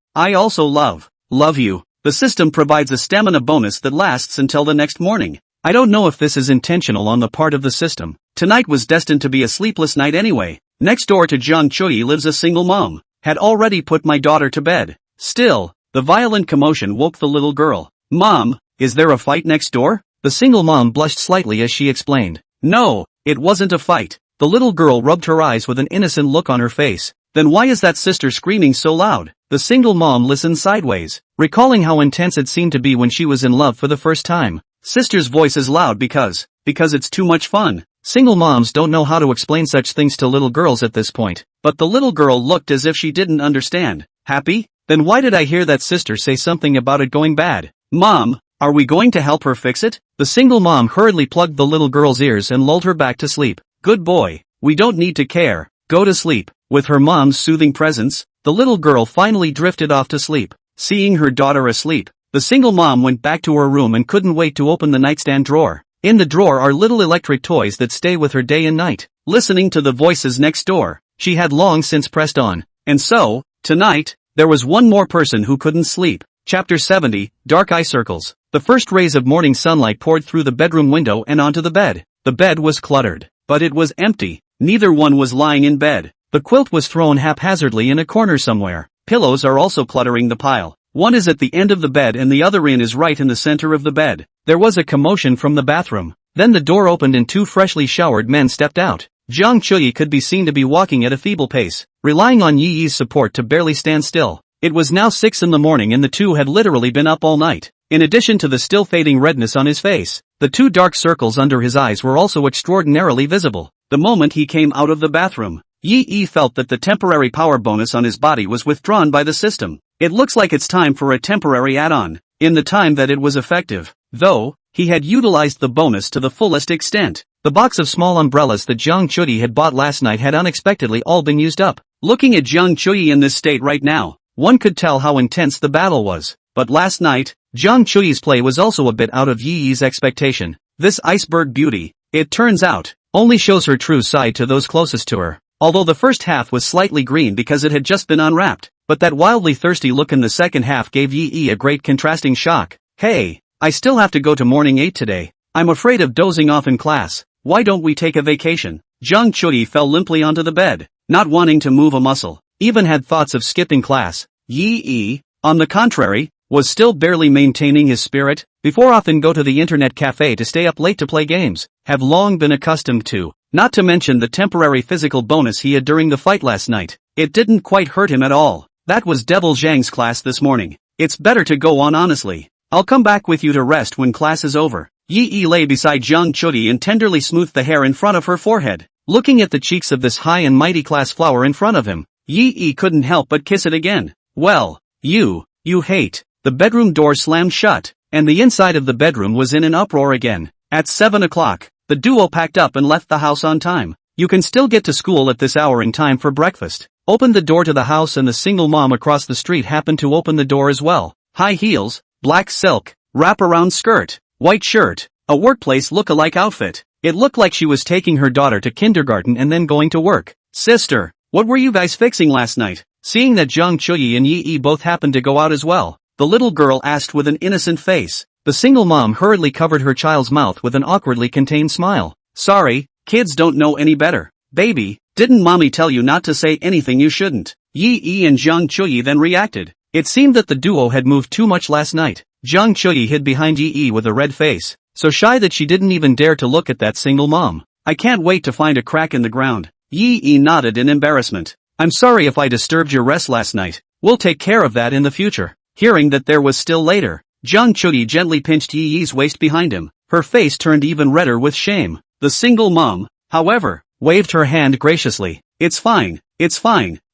love you. The system provides a stamina bonus that lasts until the next morning. I don't know if this is intentional on the part of the system. Tonight was destined to be a sleepless night anyway. Next door to Jiang Chuyi lives a single mom. Had already put my daughter to bed. Still, the violent commotion woke the little girl. Mom, is there a fight next door? The single mom blushed slightly as she explained. No, it wasn't a fight. The little girl rubbed her eyes with an innocent look on her face. Then why is that sister screaming so loud? The single mom listened sideways, recalling how intense it seemed to be when she was in love for the first time. Sister's voice is loud because it's too much fun. Single moms don't know how to explain such things to little girls at this point. But the little girl looked as if she didn't understand. Happy? Then why did I hear that sister say something about it going bad? Mom, are we going to help her fix it? The single mom hurriedly plugged the little girl's ears and lulled her back to sleep. Good boy, we don't need to care. Go to sleep. With her mom's soothing presence, the little girl finally drifted off to sleep. Seeing her daughter asleep, the single mom went back to her room and couldn't wait to open the nightstand drawer. In the drawer are little electric toys that stay with her day and night. Listening to the voices next door, she had long since pressed on. And so, tonight, there was one more person who couldn't sleep. Chapter 70, Dark Eye Circles. The first rays of morning sunlight poured through the bedroom window and onto the bed. The bed was cluttered, but it was empty. Neither one was lying in bed. The quilt was thrown haphazardly in a corner somewhere. Pillows are also cluttering the pile. One is at the end of the bed and the other is right in the center of the bed. There was a commotion from the bathroom. Then the door opened and two freshly showered men stepped out. Jiang Chuyi could be seen to be walking at a feeble pace, relying on Yi's support to barely stand still. It was now 6 in the morning and the two had literally been up all night. In addition to the still fading redness on his face, the two dark circles under his eyes were also extraordinarily visible. The moment he came out of the bathroom, Yi felt that the temporary power bonus on his body was withdrawn by the system. It looks like it's time for a temporary add-on. In the time that it was effective, though, he had utilized the bonus to the fullest extent. The box of small umbrellas that Jiang Chuyi had bought last night had unexpectedly all been used up. Looking at Jiang Chuyi in this state right now, one could tell how intense the battle was. But last night, Jiang Chuyi's play was also a bit out of Yi's expectation. This iceberg beauty, it turns out, only shows her true side to those closest to her. Although the first half was slightly green because it had just been unwrapped, but that wildly thirsty look in the second half gave Yi a great contrasting shock. Hey, I still have to go to morning 8 today. I'm afraid of dozing off in class. Why don't we take a vacation? Jiang Chuyi fell limply onto the bed, not wanting to move a muscle, even had thoughts of skipping class. Yi, on the contrary, was still barely maintaining his spirit. Before often go to the internet cafe to stay up late to play games, have long been accustomed to not to mention the temporary physical bonus he had during the fight last night. It didn't quite hurt him at all. That was Devil Zhang's class this morning. It's better to go on honestly. I'll come back with you to rest when class is over. Yi lay beside Zhang Chudi and tenderly smoothed the hair in front of her forehead. Looking at the cheeks of this high and mighty class flower in front of him, Yi couldn't help but kiss it again. Well, you hate. The bedroom door slammed shut, and the inside of the bedroom was in an uproar again. At 7 o'clock, the duo packed up and left the house on time. You can still get to school at this hour in time for breakfast. Opened the door to the house and the single mom across the street happened to open the door as well. High heels, black silk, wraparound skirt, white shirt, a workplace look-alike outfit. It looked like she was taking her daughter to kindergarten and then going to work. Sister, what were you guys fixing last night? Seeing that Zhang Chuyi and Yi both happened to go out as well, the little girl asked with an innocent face. The single mom hurriedly covered her child's mouth with an awkwardly contained smile. Sorry, kids don't know any better. Baby, didn't mommy tell you not to say anything you shouldn't? Yi and Zhang Chuyi then reacted. It seemed that the duo had moved too much last night. Zhang Chuyi hid behind Yi with a red face, so shy that she didn't even dare to look at that single mom. I can't wait to find a crack in the ground. Yi nodded in embarrassment. I'm sorry if I disturbed your rest last night. We'll take care of that in the future. Hearing that there was still later, Zhang Chuyi gently pinched Yi's waist behind him. Her face turned even redder with shame. The single mom, however, waved her hand graciously. It's fine.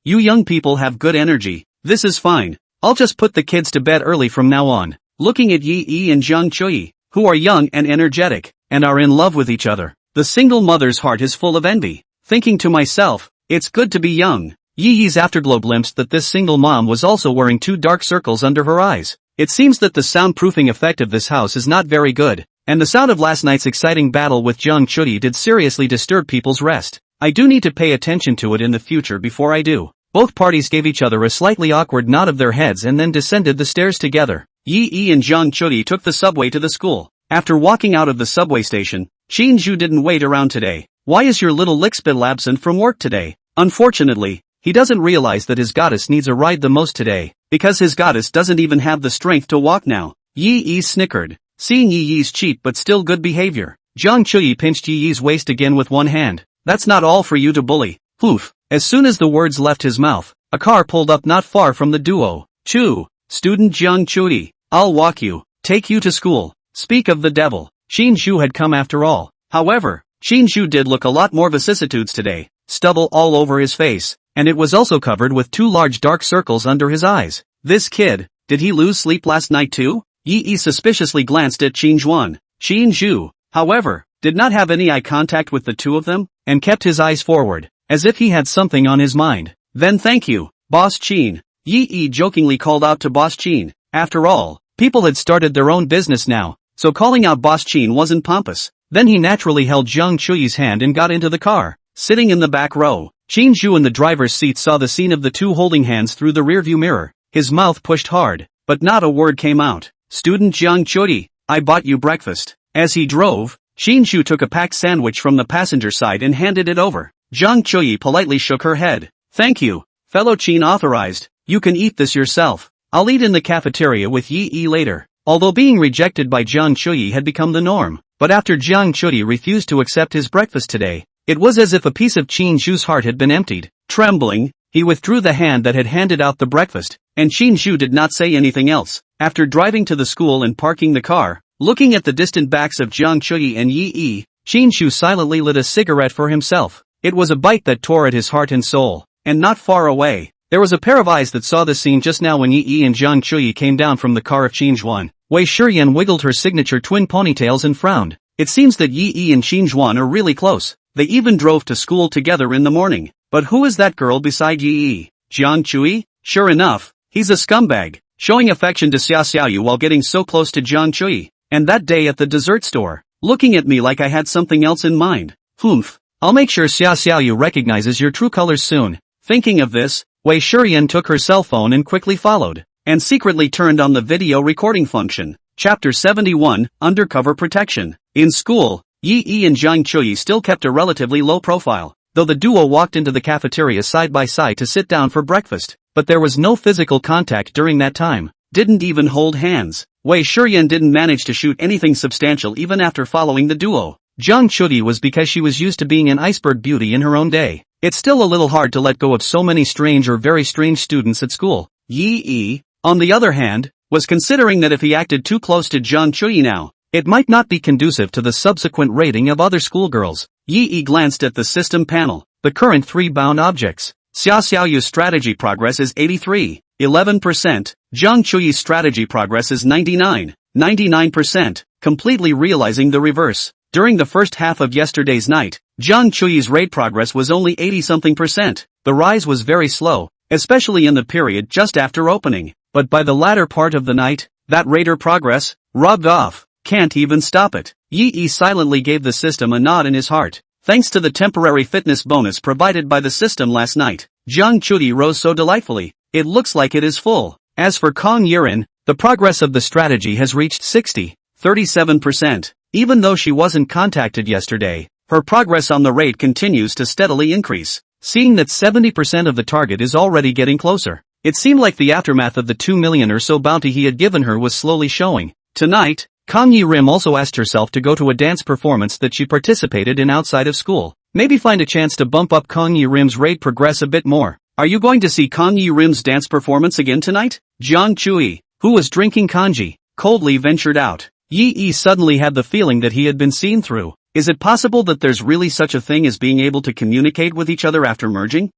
You young people have good energy. This is fine. I'll just put the kids to bed early from now on. Looking at Yi and Zhang Chuyi, who are young and energetic, and are in love with each other, the single mother's heart is full of envy. Thinking to myself, it's good to be young. Yi's afterglow glimpsed that this single mom was also wearing 2 dark circles under her eyes. It seems that the soundproofing effect of this house is not very good, and the sound of last night's exciting battle with Zhang Chuyi did seriously disturb people's rest. I do need to pay attention to it in the future before I do. Both parties gave each other a slightly awkward nod of their heads and then descended the stairs together. Yi and Zhang Chuyi took the subway to the school. After walking out of the subway station, Xinzhu didn't wait around today. Why is your little lickspittle absent from work today? Unfortunately, he doesn't realize that his goddess needs a ride the most today, because his goddess doesn't even have the strength to walk now. Yi snickered, seeing Yi's cheap but still good behavior. Zhang Chuyi pinched Yi's waist again with one hand. That's not all for you to bully. Poof. As soon as the words left his mouth, a car pulled up not far from the duo. Student Zhang Chuyi, I'll walk you, take you to school. Speak of the devil, Xinzhu had come after all. However, Xinzhu did look a lot more vicissitudes today, stubble all over his face, and it was also covered with 2 large dark circles under his eyes. This kid, did he lose sleep last night too? Yi suspiciously glanced at Xinzhuan. Xinzhu, however, did not have any eye contact with the two of them, and kept his eyes forward, as if he had something on his mind. Then thank you, Boss Qin. Yi jokingly called out to Boss Qin. After all, people had started their own business now, so calling out Boss Qin wasn't pompous. Then he naturally held Zhang Chuyi's hand and got into the car. Sitting in the back row, Xinzhu in the driver's seat saw the scene of the two holding hands through the rearview mirror. His mouth pushed hard, but not a word came out. Student Zhang Chuyi, I bought you breakfast. As he drove, Xinzhu took a packed sandwich from the passenger side and handed it over. Zhang Chuyi politely shook her head. Thank you, fellow Qin authorized. You can eat this yourself. I'll eat in the cafeteria with Yi later. Although being rejected by Zhang Chuyi had become the norm, but after Zhang Chuyi refused to accept his breakfast today, it was as if a piece of Xinzhu's heart had been emptied. Trembling, he withdrew the hand that had handed out the breakfast, and Xinzhu did not say anything else. After driving to the school and parking the car, looking at the distant backs of Zhang Chuyi and Yi, Xinzhu silently lit a cigarette for himself. It was a bite that tore at his heart and soul, and not far away, there was a pair of eyes that saw the scene just now when Yi and Zhang Chuyi came down from the car of Xinzhuan. Wei Shiyan wiggled her signature twin ponytails and frowned. It seems that Yi and Xinzhuan are really close. They even drove to school together in the morning. But who is that girl beside Yi? Zhang Chuyi? Sure enough, he's a scumbag, showing affection to Xia Xiaoyu while getting so close to Zhang Chuyi. And that day at the dessert store, looking at me like I had something else in mind. Humph. I'll make sure Xia Xiaoyu recognizes your true colors soon. Thinking of this, Wei Shiyan took her cell phone and quickly followed, and secretly turned on the video recording function. Chapter 71, Undercover Protection. In school, Yi and Zhang Chuyi still kept a relatively low profile, though the duo walked into the cafeteria side by side to sit down for breakfast, but there was no physical contact during that time. Didn't even hold hands. Wei Shiyan didn't manage to shoot anything substantial even after following the duo. Jung Chudi was because she was used to being an iceberg beauty in her own day. It's still a little hard to let go of so many strange or very strange students at school. Yi, on the other hand, was considering that if he acted too close to Jung Chudi now, it might not be conducive to the subsequent rating of other schoolgirls. Yi glanced at the system panel. The current 3 bound objects. Xia Xiaoyu's strategy progress is 83, 11%. Jung Chuyi's strategy progress is 99, 99%, completely realizing the reverse. During the first half of yesterday's night, Jung Chuyi's raid progress was only 80-something%. The rise was very slow, especially in the period just after opening. But by the latter part of the night, that raider progress rubbed off. Can't even stop it. Yi silently gave the system a nod in his heart. Thanks to the temporary fitness bonus provided by the system last night, Jung Chudi rose so delightfully. It looks like it is full. As for Kong Yirin, the progress of the strategy has reached 37%. Even though she wasn't contacted yesterday, her progress on the raid continues to steadily increase. Seeing that 70% of the target is already getting closer, it seemed like the aftermath of the 2 million or so bounty he had given her was slowly showing. Tonight, Kong Yirim also asked herself to go to a dance performance that she participated in outside of school. Maybe find a chance to bump up Kong Yirim's raid progress a bit more. Are you going to see Kong Yirim's dance performance again tonight? Jung Chui, who was drinking kanji, coldly ventured out. Yi suddenly had the feeling that he had been seen through. Is it possible that there's really such a thing as being able to communicate with each other after merging?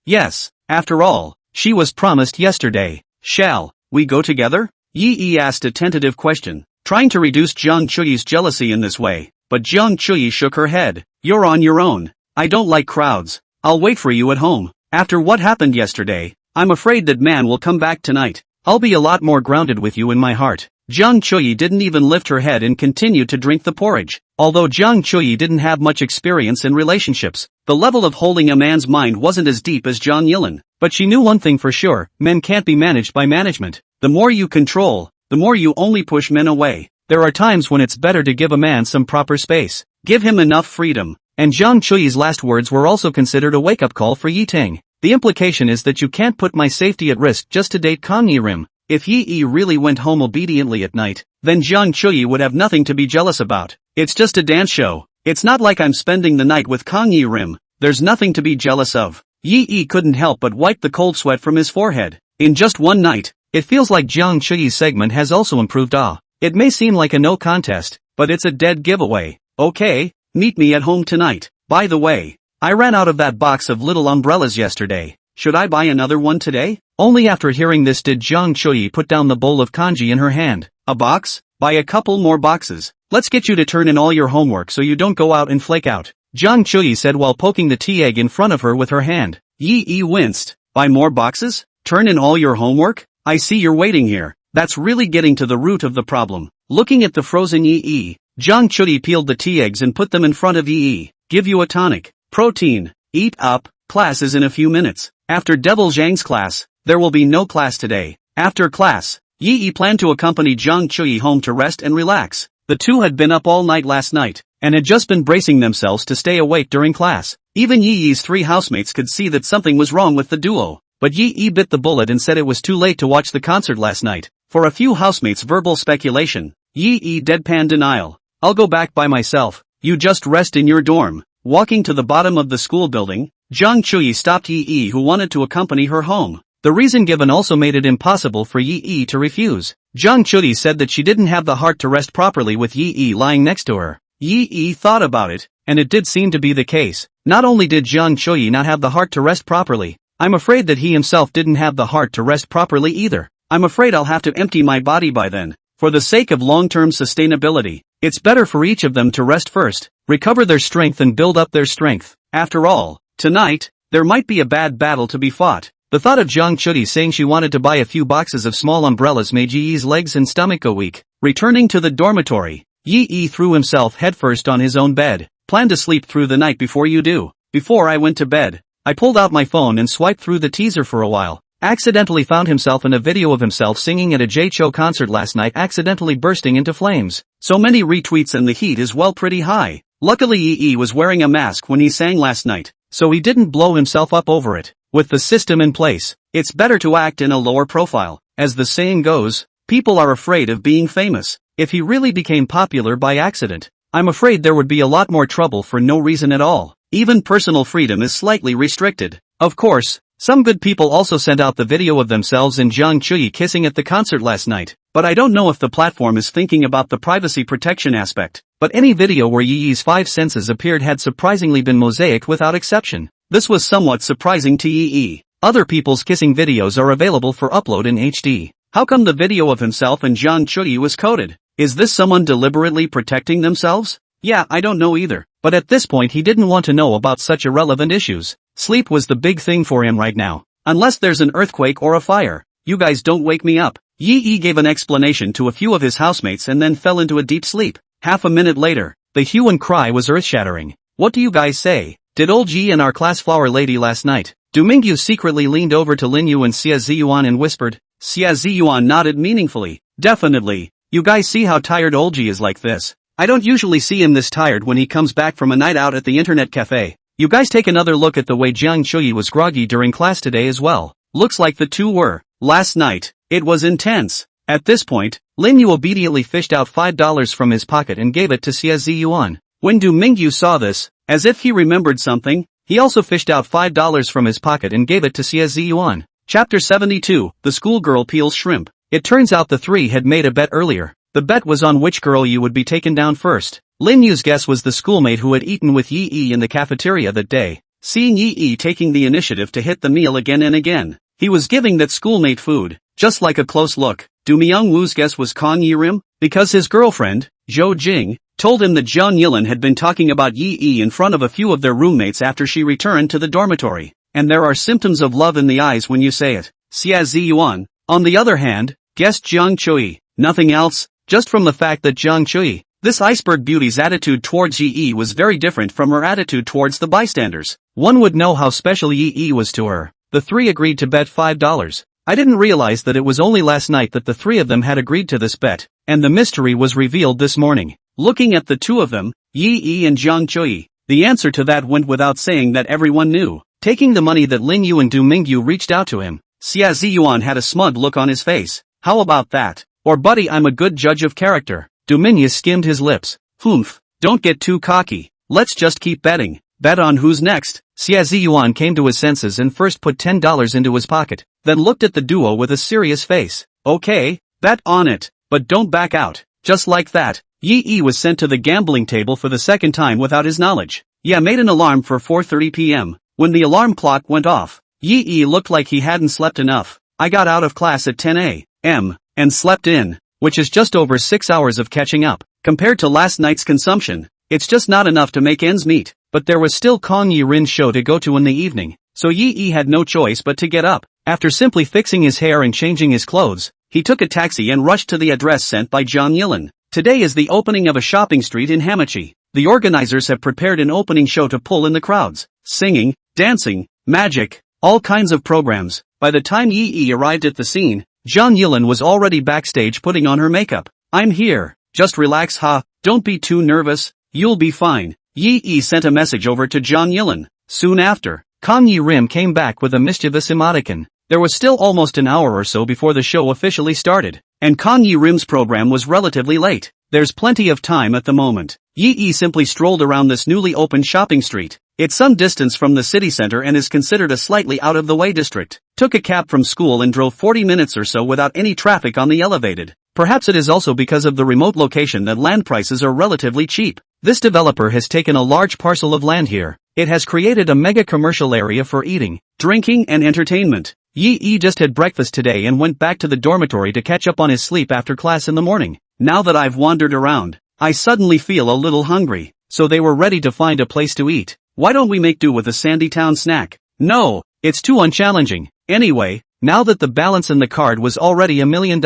Yes. After all, she was promised yesterday. Shall we go together? Yi asked a tentative question, trying to reduce Jung Chuyi's jealousy in this way, but Jung Chuyi shook her head. You're on your own. I don't like crowds. I'll wait for you at home. After what happened yesterday, I'm afraid that man will come back tonight. I'll be a lot more grounded with you in my heart. Jung Chuyi didn't even lift her head and continued to drink the porridge. Although Jung Chuyi didn't have much experience in relationships, the level of holding a man's mind wasn't as deep as Zhang Yilin. But she knew one thing for sure, men can't be managed by management. The more you control, the more you only push men away. There are times when it's better to give a man some proper space. Give him enough freedom. And Zhang Chuyi's last words were also considered a wake-up call for Yi Ting. The implication is that you can't put my safety at risk just to date Kong Yirim. If Yi really went home obediently at night, then Zhang Chuyi would have nothing to be jealous about. It's just a dance show. It's not like I'm spending the night with Kong Yirim. There's nothing to be jealous of. Yi couldn't help but wipe the cold sweat from his forehead. In just one night, it feels like Zhang Chuyi's segment has also improved. It may seem like a no contest, but it's a dead giveaway. Okay, meet me at home tonight. By the way, I ran out of that box of little umbrellas yesterday. Should I buy another one today? Only after hearing this did Zhang Chuyi put down the bowl of kanji in her hand. A box? Buy a couple more boxes. Let's get you to turn in all your homework so you don't go out and flake out, Zhang Chuyi said while poking the tea egg in front of her with her hand. Yi winced. Buy more boxes? Turn in all your homework? I see you're waiting here. That's really getting to the root of the problem. Looking at the frozen Yi, Zhang Chuyi peeled the tea eggs and put them in front of Yi. Give you a tonic. Protein. Eat up. Class is in a few minutes. After Devil Zhang's class, there will be no class today. After class, Yi planned to accompany Zhang Chuyi home to rest and relax. The two had been up all night last night, and had just been bracing themselves to stay awake during class. Even Yi's 3 housemates could see that something was wrong with the duo. But Yi bit the bullet and said it was too late to watch the concert last night. For a few housemates' verbal speculation, Yi deadpan denial. I'll go back by myself. You just rest in your dorm. Walking to the bottom of the school building, Zhang Chuyi stopped Yi who wanted to accompany her home. The reason given also made it impossible for Yi to refuse. Zhang Chuyi said that she didn't have the heart to rest properly with Yi lying next to her. Yi thought about it, and it did seem to be the case. Not only did Zhang Chuyi not have the heart to rest properly, I'm afraid that he himself didn't have the heart to rest properly either. I'm afraid I'll have to empty my body by then. For the sake of long-term sustainability, it's better for each of them to rest first, recover their strength and build up their strength. After all, tonight, there might be a bad battle to be fought. The thought of Zhang Chuyi saying she wanted to buy a few boxes of small umbrellas made Yi's legs and stomach go weak. Returning to the dormitory, Yi threw himself headfirst on his own bed. Plan to sleep through the night before you do. Before I went to bed, I pulled out my phone and swiped through the teaser for a while. Accidentally found himself in a video of himself singing at a J-Cho concert last night, accidentally bursting into flames. So many retweets and the heat is well pretty high. Luckily Yi was wearing a mask when he sang last night, so he didn't blow himself up over it. With the system in place, it's better to act in a lower profile. As the saying goes, people are afraid of being famous. If he really became popular by accident, I'm afraid there would be a lot more trouble for no reason at all. Even personal freedom is slightly restricted. Of course, some good people also sent out the video of themselves and Jang Chuyi kissing at the concert last night, but I don't know if the platform is thinking about the privacy protection aspect. But any video where Yi's five senses appeared had surprisingly been mosaic without exception. This was somewhat surprising to Yi. Other people's kissing videos are available for upload in HD. How come the video of himself and Jang Chuyi was coded? Is this someone deliberately protecting themselves? Yeah, I don't know either. But at this point he didn't want to know about such irrelevant issues. Sleep was the big thing for him right now. Unless there's an earthquake or a fire. You guys don't wake me up. Yi gave an explanation to a few of his housemates and then fell into a deep sleep. Half a minute later, the hue and cry was earth-shattering. What do you guys say? Did old Yi and our class flower lady last night? Mingyu secretly leaned over to Lin Yu and Xia Ziyuan and whispered. Xia Ziyuan nodded meaningfully. Definitely. You guys see how tired old Yi is like this. I don't usually see him this tired when he comes back from a night out at the internet cafe. You guys take another look at the way Jiang Chuyi was groggy during class today as well. Looks like the two were. Last night, it was intense. At this point, Lin Yu obediently fished out $5 from his pocket and gave it to Xia Ziyuan. When Mingyu saw this, as if he remembered something, he also fished out $5 from his pocket and gave it to Xia Ziyuan. Chapter 72, The Schoolgirl Peels Shrimp. It turns out the three had made a bet earlier. The bet was on which girl Yu would be taken down first. Lin Yu's guess was the schoolmate who had eaten with Yi in the cafeteria that day. Seeing Yi taking the initiative to hit the meal again and again, he was giving that schoolmate food, just like a close look. Myung Woo's guess was Kang Yi-rim, because his girlfriend, Zhou Jing, told him that Jiang Yilin had been talking about Yi in front of a few of their roommates after she returned to the dormitory. And there are symptoms of love in the eyes when you say it. Xia Ziyuan, on the other hand, guessed Jiang Chuyi. Nothing else, just from the fact that Jiang Chuyi, this iceberg beauty's attitude towards Yi was very different from her attitude towards the bystanders. One would know how special Yi was to her. The three agreed to bet $5. I didn't realize that it was only last night that the three of them had agreed to this bet, and the mystery was revealed this morning. Looking at the two of them, Yi and Jiang Chuyi, the answer to that went without saying that everyone knew. Taking the money that Lin Yu and Mingyu reached out to him, Xia Ziyuan had a smug look on his face. How about that? Or buddy, I'm a good judge of character. Minyu skimmed his lips. Humph, don't get too cocky. Let's just keep betting. Bet on who's next. Xia Ziyuan came to his senses and first put $10 into his pocket, then looked at the duo with a serious face. Okay, bet on it, but don't back out. Just like that, Yi was sent to the gambling table for the second time without his knowledge. Yeah, made an alarm for 4:30 p.m. When the alarm clock went off, Yi looked like he hadn't slept enough. I got out of class at 10 a.m. and slept in, which is just over 6 hours of catching up. Compared to last night's consumption, it's just not enough to make ends meet. But there was still Kang Yi-rin's show to go to in the evening, so Yi had no choice but to get up. After simply fixing his hair and changing his clothes, he took a taxi and rushed to the address sent by Jiang Yilin. Today is the opening of a shopping street in Hamachi. The organizers have prepared an opening show to pull in the crowds. Singing, dancing, magic, all kinds of programs. By the time Yi arrived at the scene, Jiang Yilin was already backstage putting on her makeup. I'm here. Just relax, don't be too nervous, you'll be fine. Yi sent a message over to Jiang Yilin. Soon after, Kang Yi-rim came back with a mischievous emoticon. There was still almost an hour or so before the show officially started, and Kang Yi-rim's program was relatively late. There's plenty of time at the moment. Yi simply strolled around this newly opened shopping street. It's some distance from the city center and is considered a slightly out-of-the-way district. Took a cab from school and drove 40 minutes or so without any traffic on the elevated. Perhaps it is also because of the remote location that land prices are relatively cheap. This developer has taken a large parcel of land here. It has created a mega commercial area for eating, drinking and entertainment. Yi just had breakfast today and went back to the dormitory to catch up on his sleep after class in the morning. Now that I've wandered around, I suddenly feel a little hungry. So they were ready to find a place to eat. Why don't we make do with a Sandytown snack? No, it's too unchallenging. Anyway, now that the balance in the card was already $1 million,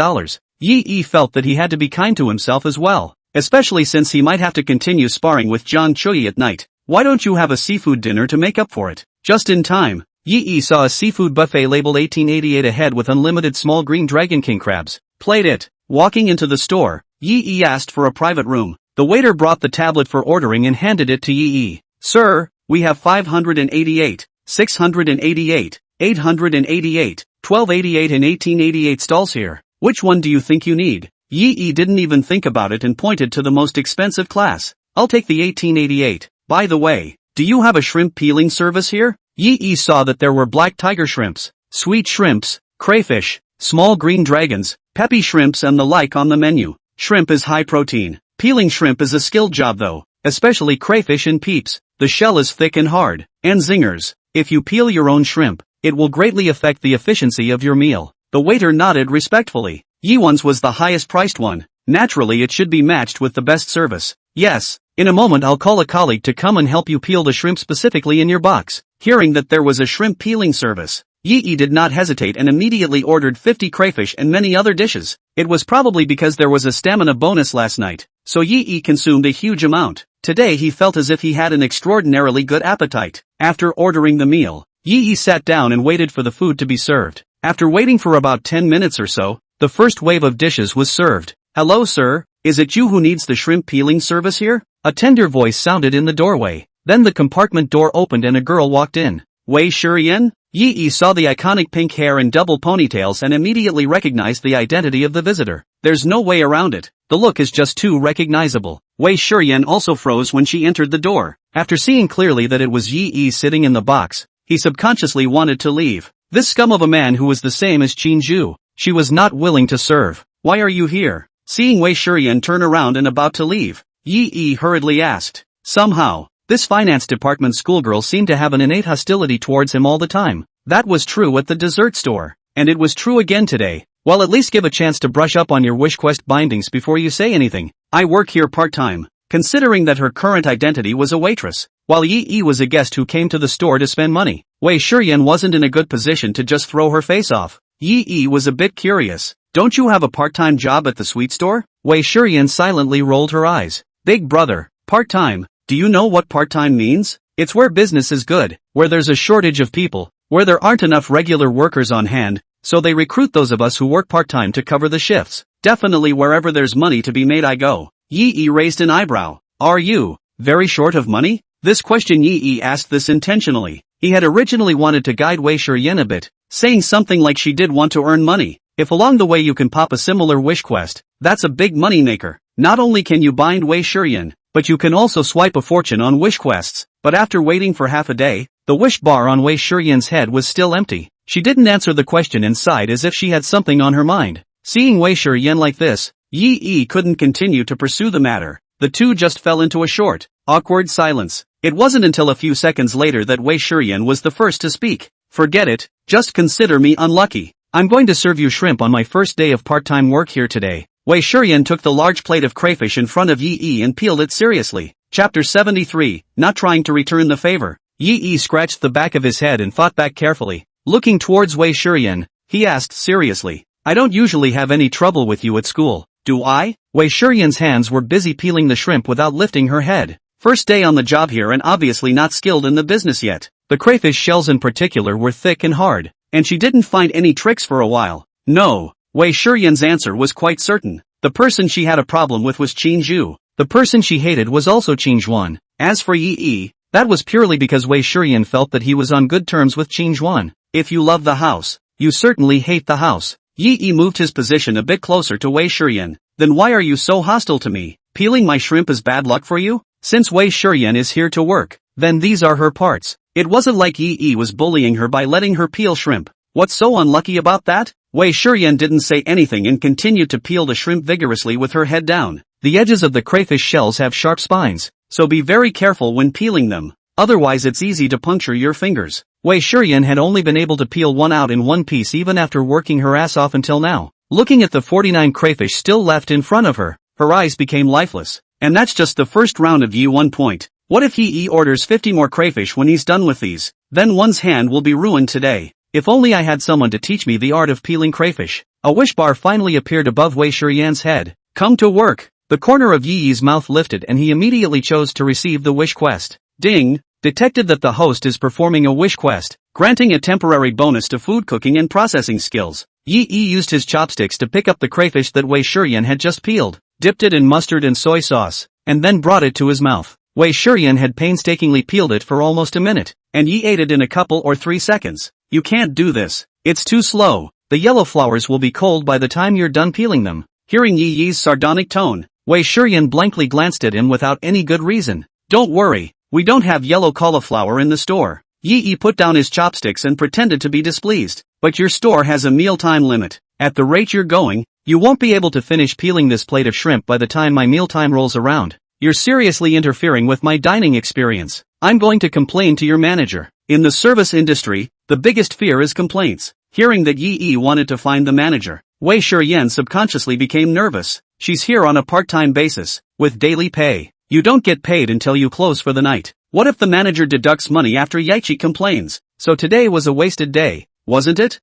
Yi felt that he had to be kind to himself as well. Especially since he might have to continue sparring with Jiang Chuyi at night. Why don't you have a seafood dinner to make up for it? Just in time, Yi saw a seafood buffet labeled 1888 ahead with unlimited small green Dragon King crabs. Played it. Walking into the store, Yi asked for a private room. The waiter brought the tablet for ordering and handed it to Yi. Sir, we have 588, 688, 888, 1288 and 1888 stalls here. Which one do you think you need? Yi didn't even think about it and pointed to the most expensive class. I'll take the 1888. By the way, do you have a shrimp peeling service here? Yi saw that there were black tiger shrimps, sweet shrimps, crayfish, small green dragons, peppy shrimps and the like on the menu. Shrimp is high protein. Peeling shrimp is a skilled job though, especially crayfish and peeps. The shell is thick and hard. And zingers. If you peel your own shrimp, it will greatly affect the efficiency of your meal. The waiter nodded respectfully. Yiwon's was the highest priced one. Naturally it should be matched with the best service. Yes, in a moment I'll call a colleague to come and help you peel the shrimp specifically in your box. Hearing that there was a shrimp peeling service, Yi did not hesitate and immediately ordered 50 crayfish and many other dishes. It was probably because there was a stamina bonus last night, so Yi consumed a huge amount. Today he felt as if he had an extraordinarily good appetite. After ordering the meal, Yi sat down and waited for the food to be served. After waiting for about 10 minutes or so, the first wave of dishes was served. Hello sir, is it you who needs the shrimp peeling service here? A tender voice sounded in the doorway. Then the compartment door opened and a girl walked in. Wei Shurian? Yi saw the iconic pink hair and double ponytails and immediately recognized the identity of the visitor. There's no way around it. The look is just too recognizable. Wei Shurian also froze when she entered the door. After seeing clearly that it was Yi sitting in the box, he subconsciously wanted to leave. This scum of a man who was the same as Qinju. She was not willing to serve. Why are you here? Seeing Wei Shurian turn around and about to leave, Yi hurriedly asked. Somehow, this finance department schoolgirl seemed to have an innate hostility towards him all the time. That was true at the dessert store. And it was true again today. Well, at least give a chance to brush up on your wish quest bindings before you say anything. I work here part-time. Considering that her current identity was a waitress, while Yi was a guest who came to the store to spend money, Wei Shurian wasn't in a good position to just throw her face off. Yi was a bit curious. Don't you have a part-time job at the sweet store? Wei Shurian silently rolled her eyes. Big brother, part-time. Do you know what part-time means? It's where business is good, where there's a shortage of people, where there aren't enough regular workers on hand, so they recruit those of us who work part-time to cover the shifts. Definitely wherever there's money to be made I go. Yi raised an eyebrow. Are you very short of money? This question Yi asked this intentionally. He had originally wanted to guide Wei Shurian a bit, saying something like she did want to earn money. If along the way you can pop a similar wish quest, that's a big money maker. Not only can you bind Wei Shurian, but you can also swipe a fortune on wish quests. But after waiting for half a day, the wish bar on Wei Shurian's head was still empty. She didn't answer the question and sighed as if she had something on her mind. Seeing Wei Shurian like this, Yi couldn't continue to pursue the matter. The two just fell into a short, awkward silence. It wasn't until a few seconds later that Wei Shurian was the first to speak. Forget it, just consider me unlucky. I'm going to serve you shrimp on my first day of part-time work here today. Wei Shurian took the large plate of crayfish in front of Yi and peeled it seriously. Chapter 73, Not Trying to Return the Favor. Yi scratched the back of his head and thought back carefully. Looking towards Wei Shurian, he asked seriously. I don't usually have any trouble with you at school, do I? Wei Shurian's hands were busy peeling the shrimp without lifting her head. First day on the job here and obviously not skilled in the business yet. The crayfish shells in particular were thick and hard, and she didn't find any tricks for a while. No. Wei Shurian's answer was quite certain. The person she had a problem with was Qinju. The person she hated was also Qinjuan. As for Yi, that was purely because Wei Shurian felt that he was on good terms with Qinjuan. If you love the house, you certainly hate the house. Yi moved his position a bit closer to Wei Shurian. Then why are you so hostile to me? Peeling my shrimp is bad luck for you? Since Wei Shurian is here to work, then these are her parts. It wasn't like Yi was bullying her by letting her peel shrimp. What's so unlucky about that? Wei Shurian didn't say anything and continued to peel the shrimp vigorously with her head down. The edges of the crayfish shells have sharp spines, so be very careful when peeling them. Otherwise it's easy to puncture your fingers. Wei Shurian had only been able to peel one out in one piece even after working her ass off until now. Looking at the 49 crayfish still left in front of her, her eyes became lifeless. And that's just the first round of Yi 1 point. What if Yi orders 50 more crayfish when he's done with these? Then one's hand will be ruined today. If only I had someone to teach me the art of peeling crayfish. A wish bar finally appeared above Wei Shurian's head. Come to work. The corner of Yi's mouth lifted and he immediately chose to receive the wish quest. Ding! Detected that the host is performing a wish quest, granting a temporary bonus to food cooking and processing skills. Yi used his chopsticks to pick up the crayfish that Wei Shurian had just peeled, dipped it in mustard and soy sauce, and then brought it to his mouth. Wei Shurian had painstakingly peeled it for almost a minute, and Yi ate it in a couple or 3 seconds. You can't do this. It's too slow. The yellow flowers will be cold by the time you're done peeling them. Hearing Yi's sardonic tone, Wei Shiyan blankly glanced at him without any good reason. Don't worry, we don't have yellow cauliflower in the store. Yi put down his chopsticks and pretended to be displeased. But your store has a mealtime limit. At the rate you're going, you won't be able to finish peeling this plate of shrimp by the time my mealtime rolls around. You're seriously interfering with my dining experience. I'm going to complain to your manager. In the service industry, the biggest fear is complaints. Hearing that Yi wanted to find the manager, Wei Shiyan subconsciously became nervous. She's here on a part-time basis, with daily pay. You don't get paid until you close for the night. What if the manager deducts money after Yichi complains? So today was a wasted day, wasn't it?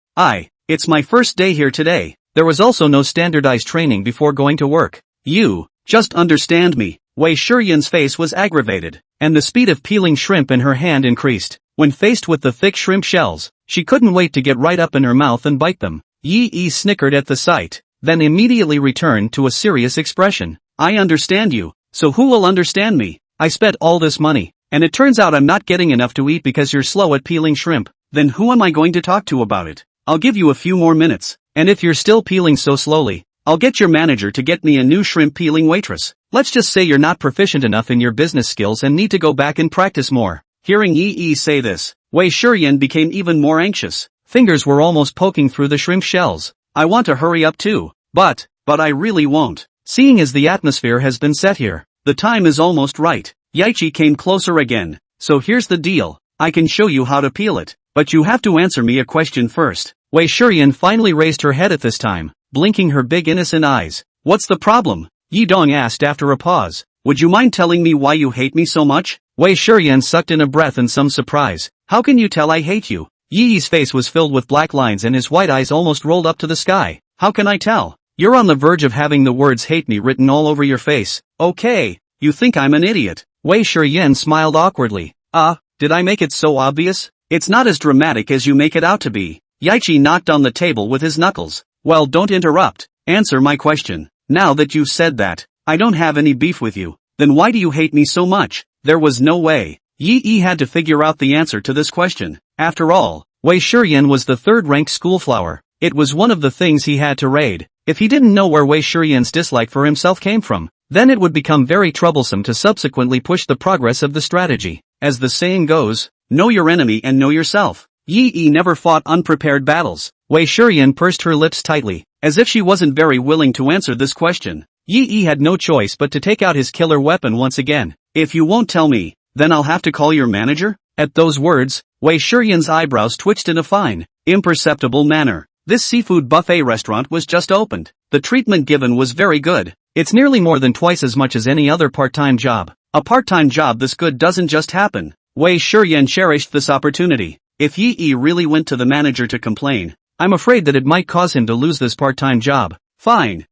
It's my first day here today. There was also no standardized training before going to work. You, just understand me. Wei Shiyan's face was aggravated, and the speed of peeling shrimp in her hand increased. When faced with the thick shrimp shells, she couldn't wait to get right up in her mouth and bite them. Yi snickered at the sight, then immediately returned to a serious expression. I understand you, so who will understand me? I spent all this money, and it turns out I'm not getting enough to eat because you're slow at peeling shrimp. Then who am I going to talk to about it? I'll give you a few more minutes, and if you're still peeling so slowly, I'll get your manager to get me a new shrimp peeling waitress. Let's just say you're not proficient enough in your business skills and need to go back and practice more. Hearing Yi say this, Wei Shiyan became even more anxious. Fingers were almost poking through the shrimp shells. I want to hurry up too, but I really won't. Seeing as the atmosphere has been set here, the time is almost right. Yichi came closer again. So here's the deal. I can show you how to peel it, but you have to answer me a question first. Wei Shiyan finally raised her head at this time, blinking her big innocent eyes. What's the problem? Yi Dong asked after a pause. Would you mind telling me why you hate me so much? Wei Shiyan sucked in a breath in some surprise. How can you tell I hate you? Yi's face was filled with black lines and his white eyes almost rolled up to the sky. How can I tell? You're on the verge of having the words hate me written all over your face. Okay, you think I'm an idiot. Wei Shiyan smiled awkwardly. Did I make it so obvious? It's not as dramatic as you make it out to be. Yichi knocked on the table with his knuckles. Well, don't interrupt. Answer my question. Now that you've said that, I don't have any beef with you. Then why do you hate me so much? There was no way. Yi had to figure out the answer to this question. After all, Wei Shiyan was the third-ranked schoolflower. It was one of the things he had to raid. If he didn't know where Wei Shiyan's dislike for himself came from, then it would become very troublesome to subsequently push the progress of the strategy. As the saying goes, know your enemy and know yourself. Yi never fought unprepared battles. Wei Shiyan pursed her lips tightly, as if she wasn't very willing to answer this question. Yi had no choice but to take out his killer weapon once again. If you won't tell me, then I'll have to call your manager? At those words, Wei Shiyan's eyebrows twitched in a fine, imperceptible manner. This seafood buffet restaurant was just opened. The treatment given was very good. It's nearly more than twice as much as any other part-time job. A part-time job this good doesn't just happen. Wei Shiyan cherished this opportunity. If Yi really went to the manager to complain, I'm afraid that it might cause him to lose this part-time job. Fine.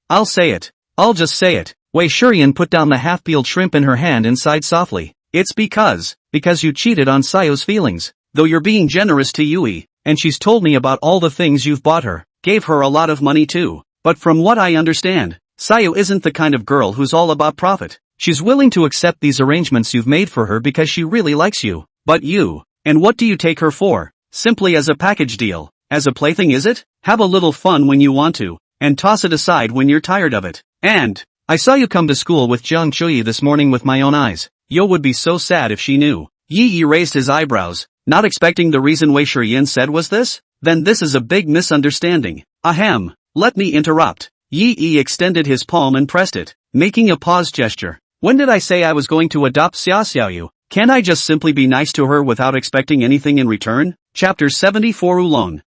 I'll say it. I'll just say it. Wei Shiyan put down the half-peeled shrimp in her hand and sighed softly. It's because you cheated on Sayo's feelings. Though you're being generous to Yui, and she's told me about all the things you've bought her, gave her a lot of money too. But from what I understand, Sayo isn't the kind of girl who's all about profit. She's willing to accept these arrangements you've made for her because she really likes you. But you, and what do you take her for? Simply as a package deal. As a plaything, is it? Have a little fun when you want to, and toss it aside when you're tired of it. And I saw you come to school with Jiang Chuyi this morning with my own eyes. Yo would be so sad if she knew. Yi raised his eyebrows, not expecting the reason Wei Shiyan said was this? Then this is a big misunderstanding. Ahem, let me interrupt. Yi extended his palm and pressed it, making a pause gesture. When did I say I was going to adopt Xiaoxiaoyu? Can't I just simply be nice to her without expecting anything in return? Chapter 74 Oolong.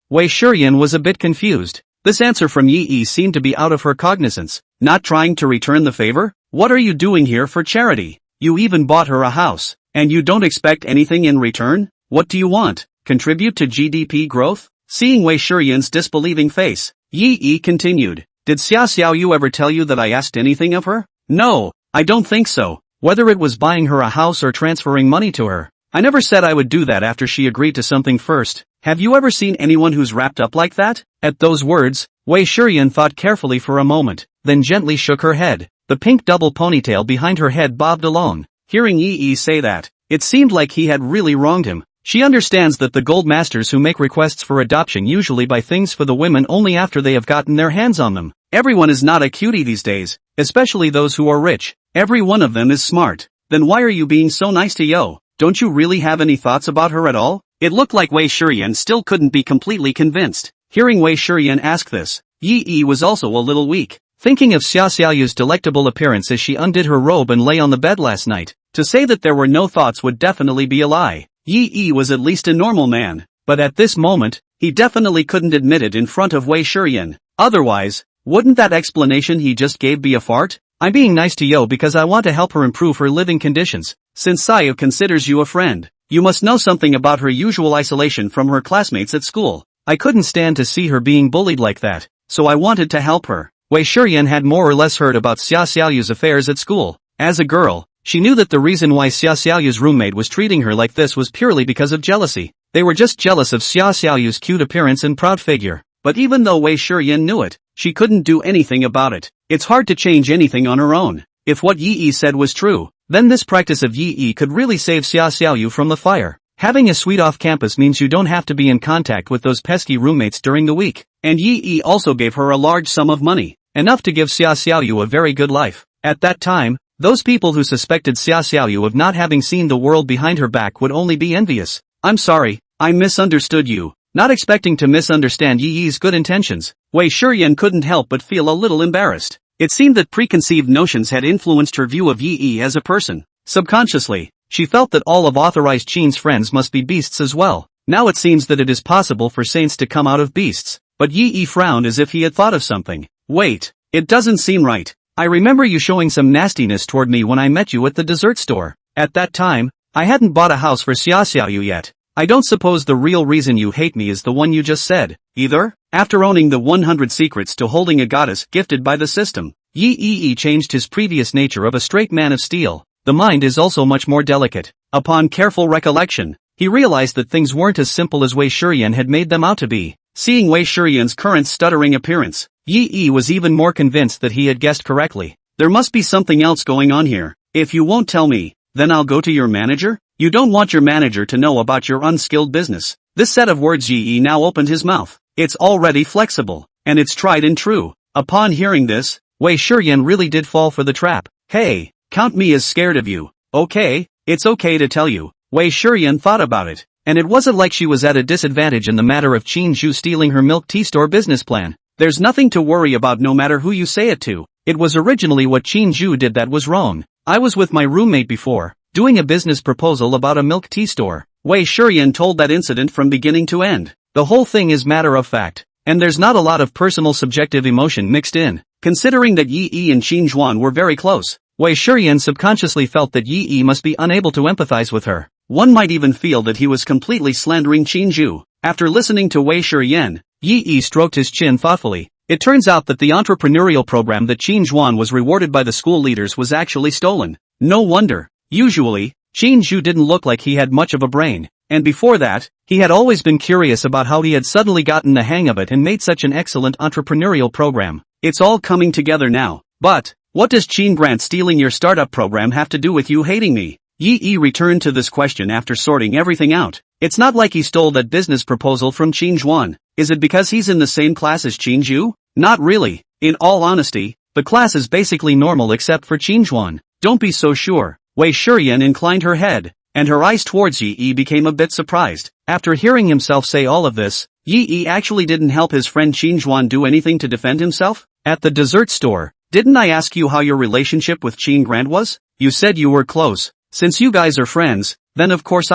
Wei Shiyan was a bit confused. This answer from Yi seemed to be out of her cognizance. Not trying to return the favor? What are you doing here for charity? You even bought her a house, and you don't expect anything in return? What do you want? Contribute to GDP growth? Seeing Wei Shiyan's disbelieving face, Yi continued. Did Xiaoxiaoyu ever tell you that I asked anything of her? No, I don't think so. Whether it was buying her a house or transferring money to her, I never said I would do that after she agreed to something first. Have you ever seen anyone who's wrapped up like that? At those words, Wei Shiyan thought carefully for a moment, then gently shook her head. The pink double ponytail behind her head bobbed along. Hearing Yi say that, it seemed like he had really wronged him. She understands that the gold masters who make requests for adoption usually buy things for the women only after they have gotten their hands on them. Everyone is not a cutie these days, especially those who are rich. Every one of them is smart. Then why are you being so nice to Yo? Don't you really have any thoughts about her at all? It looked like Wei Shiyan still couldn't be completely convinced. Hearing Wei Shiyan ask this, Yi was also a little weak. Thinking of Xia Xiaoyu's delectable appearance as she undid her robe and lay on the bed last night, to say that there were no thoughts would definitely be a lie. Yi was at least a normal man, but at this moment, he definitely couldn't admit it in front of Wei Shiyan. Otherwise, wouldn't that explanation he just gave be a fart? I'm being nice to Yo because I want to help her improve her living conditions. Since Sayu considers you a friend, you must know something about her usual isolation from her classmates at school. I couldn't stand to see her being bullied like that, so I wanted to help her. Wei Shiyan had more or less heard about Xia Xiaoyu's affairs at school. As a girl, she knew that the reason why Xia Xiaoyu's roommate was treating her like this was purely because of jealousy. They were just jealous of Xia Xiaoyu's cute appearance and proud figure. But even though Wei Shiyan knew it, she couldn't do anything about it. It's hard to change anything on her own. If what Yi said was true, then this practice of Yi could really save Xia Xiaoyu from the fire. Having a suite off campus means you don't have to be in contact with those pesky roommates during the week. And Yi also gave her a large sum of money, enough to give Xia Xiaoyu a very good life. At that time, those people who suspected Xia Xiaoyu of not having seen the world behind her back would only be envious. I'm sorry, I misunderstood you. Not expecting to misunderstand Yi's good intentions, Wei Shiyan couldn't help but feel a little embarrassed. It seemed that preconceived notions had influenced her view of Yi as a person. Subconsciously, she felt that all of authorized Qin's friends must be beasts as well. Now it seems that it is possible for saints to come out of beasts. But Yi frowned as if he had thought of something. Wait, it doesn't seem right. I remember you showing some nastiness toward me when I met you at the dessert store. At that time, I hadn't bought a house for Xia Xiaoyu yet. I don't suppose the real reason you hate me is the one you just said, either? After owning the 100 secrets to holding a goddess gifted by the system, Yi changed his previous nature of a straight man of steel. The mind is also much more delicate. Upon careful recollection, he realized that things weren't as simple as Wei Shiyan had made them out to be. Seeing Wei Shiyan's current stuttering appearance, Yi was even more convinced that he had guessed correctly. There must be something else going on here. If you won't tell me, then I'll go to your manager? You don't want your manager to know about your unskilled business. This set of words Yi now opened his mouth. It's already flexible, and it's tried and true. Upon hearing this, Wei Shiyan really did fall for the trap. Hey, count me as scared of you. Okay, it's okay to tell you. Wei Shiyan thought about it, and it wasn't like she was at a disadvantage in the matter of Qin Zhu stealing her milk tea store business plan. There's nothing to worry about no matter who you say it to. It was originally what Qin Zhu did that was wrong. I was with my roommate before, doing a business proposal about a milk tea store. Wei Shiyan told that incident from beginning to end. The whole thing is matter of fact, and there's not a lot of personal subjective emotion mixed in. Considering that Yi and Qin Zhuan were very close, Wei Shiyan subconsciously felt that Yi must be unable to empathize with her. One might even feel that he was completely slandering Qin Zhu. After listening to Wei Shiyan, Yi stroked his chin thoughtfully. It turns out that the entrepreneurial program that Qin Zhuan was rewarded by the school leaders was actually stolen. No wonder. Usually, Qin Zhu didn't look like he had much of a brain, and before that, he had always been curious about how he had suddenly gotten the hang of it and made such an excellent entrepreneurial program. It's all coming together now. But, what does Qin Grant stealing your startup program have to do with you hating me? Yi returned to this question after sorting everything out. It's not like he stole that business proposal from Qin Zhuan. Is it because he's in the same class as Qin Zhu? Not really. In all honesty, the class is basically normal except for Qin Zhuan. Don't be so sure. Wei Shiyan inclined her head, and her eyes towards Yi became a bit surprised. After hearing himself say all of this, Yi actually didn't help his friend Qin Zhuan do anything to defend himself? At the dessert store, didn't I ask you how your relationship with Qin Grant was? You said you were close. Since you guys are friends, then of course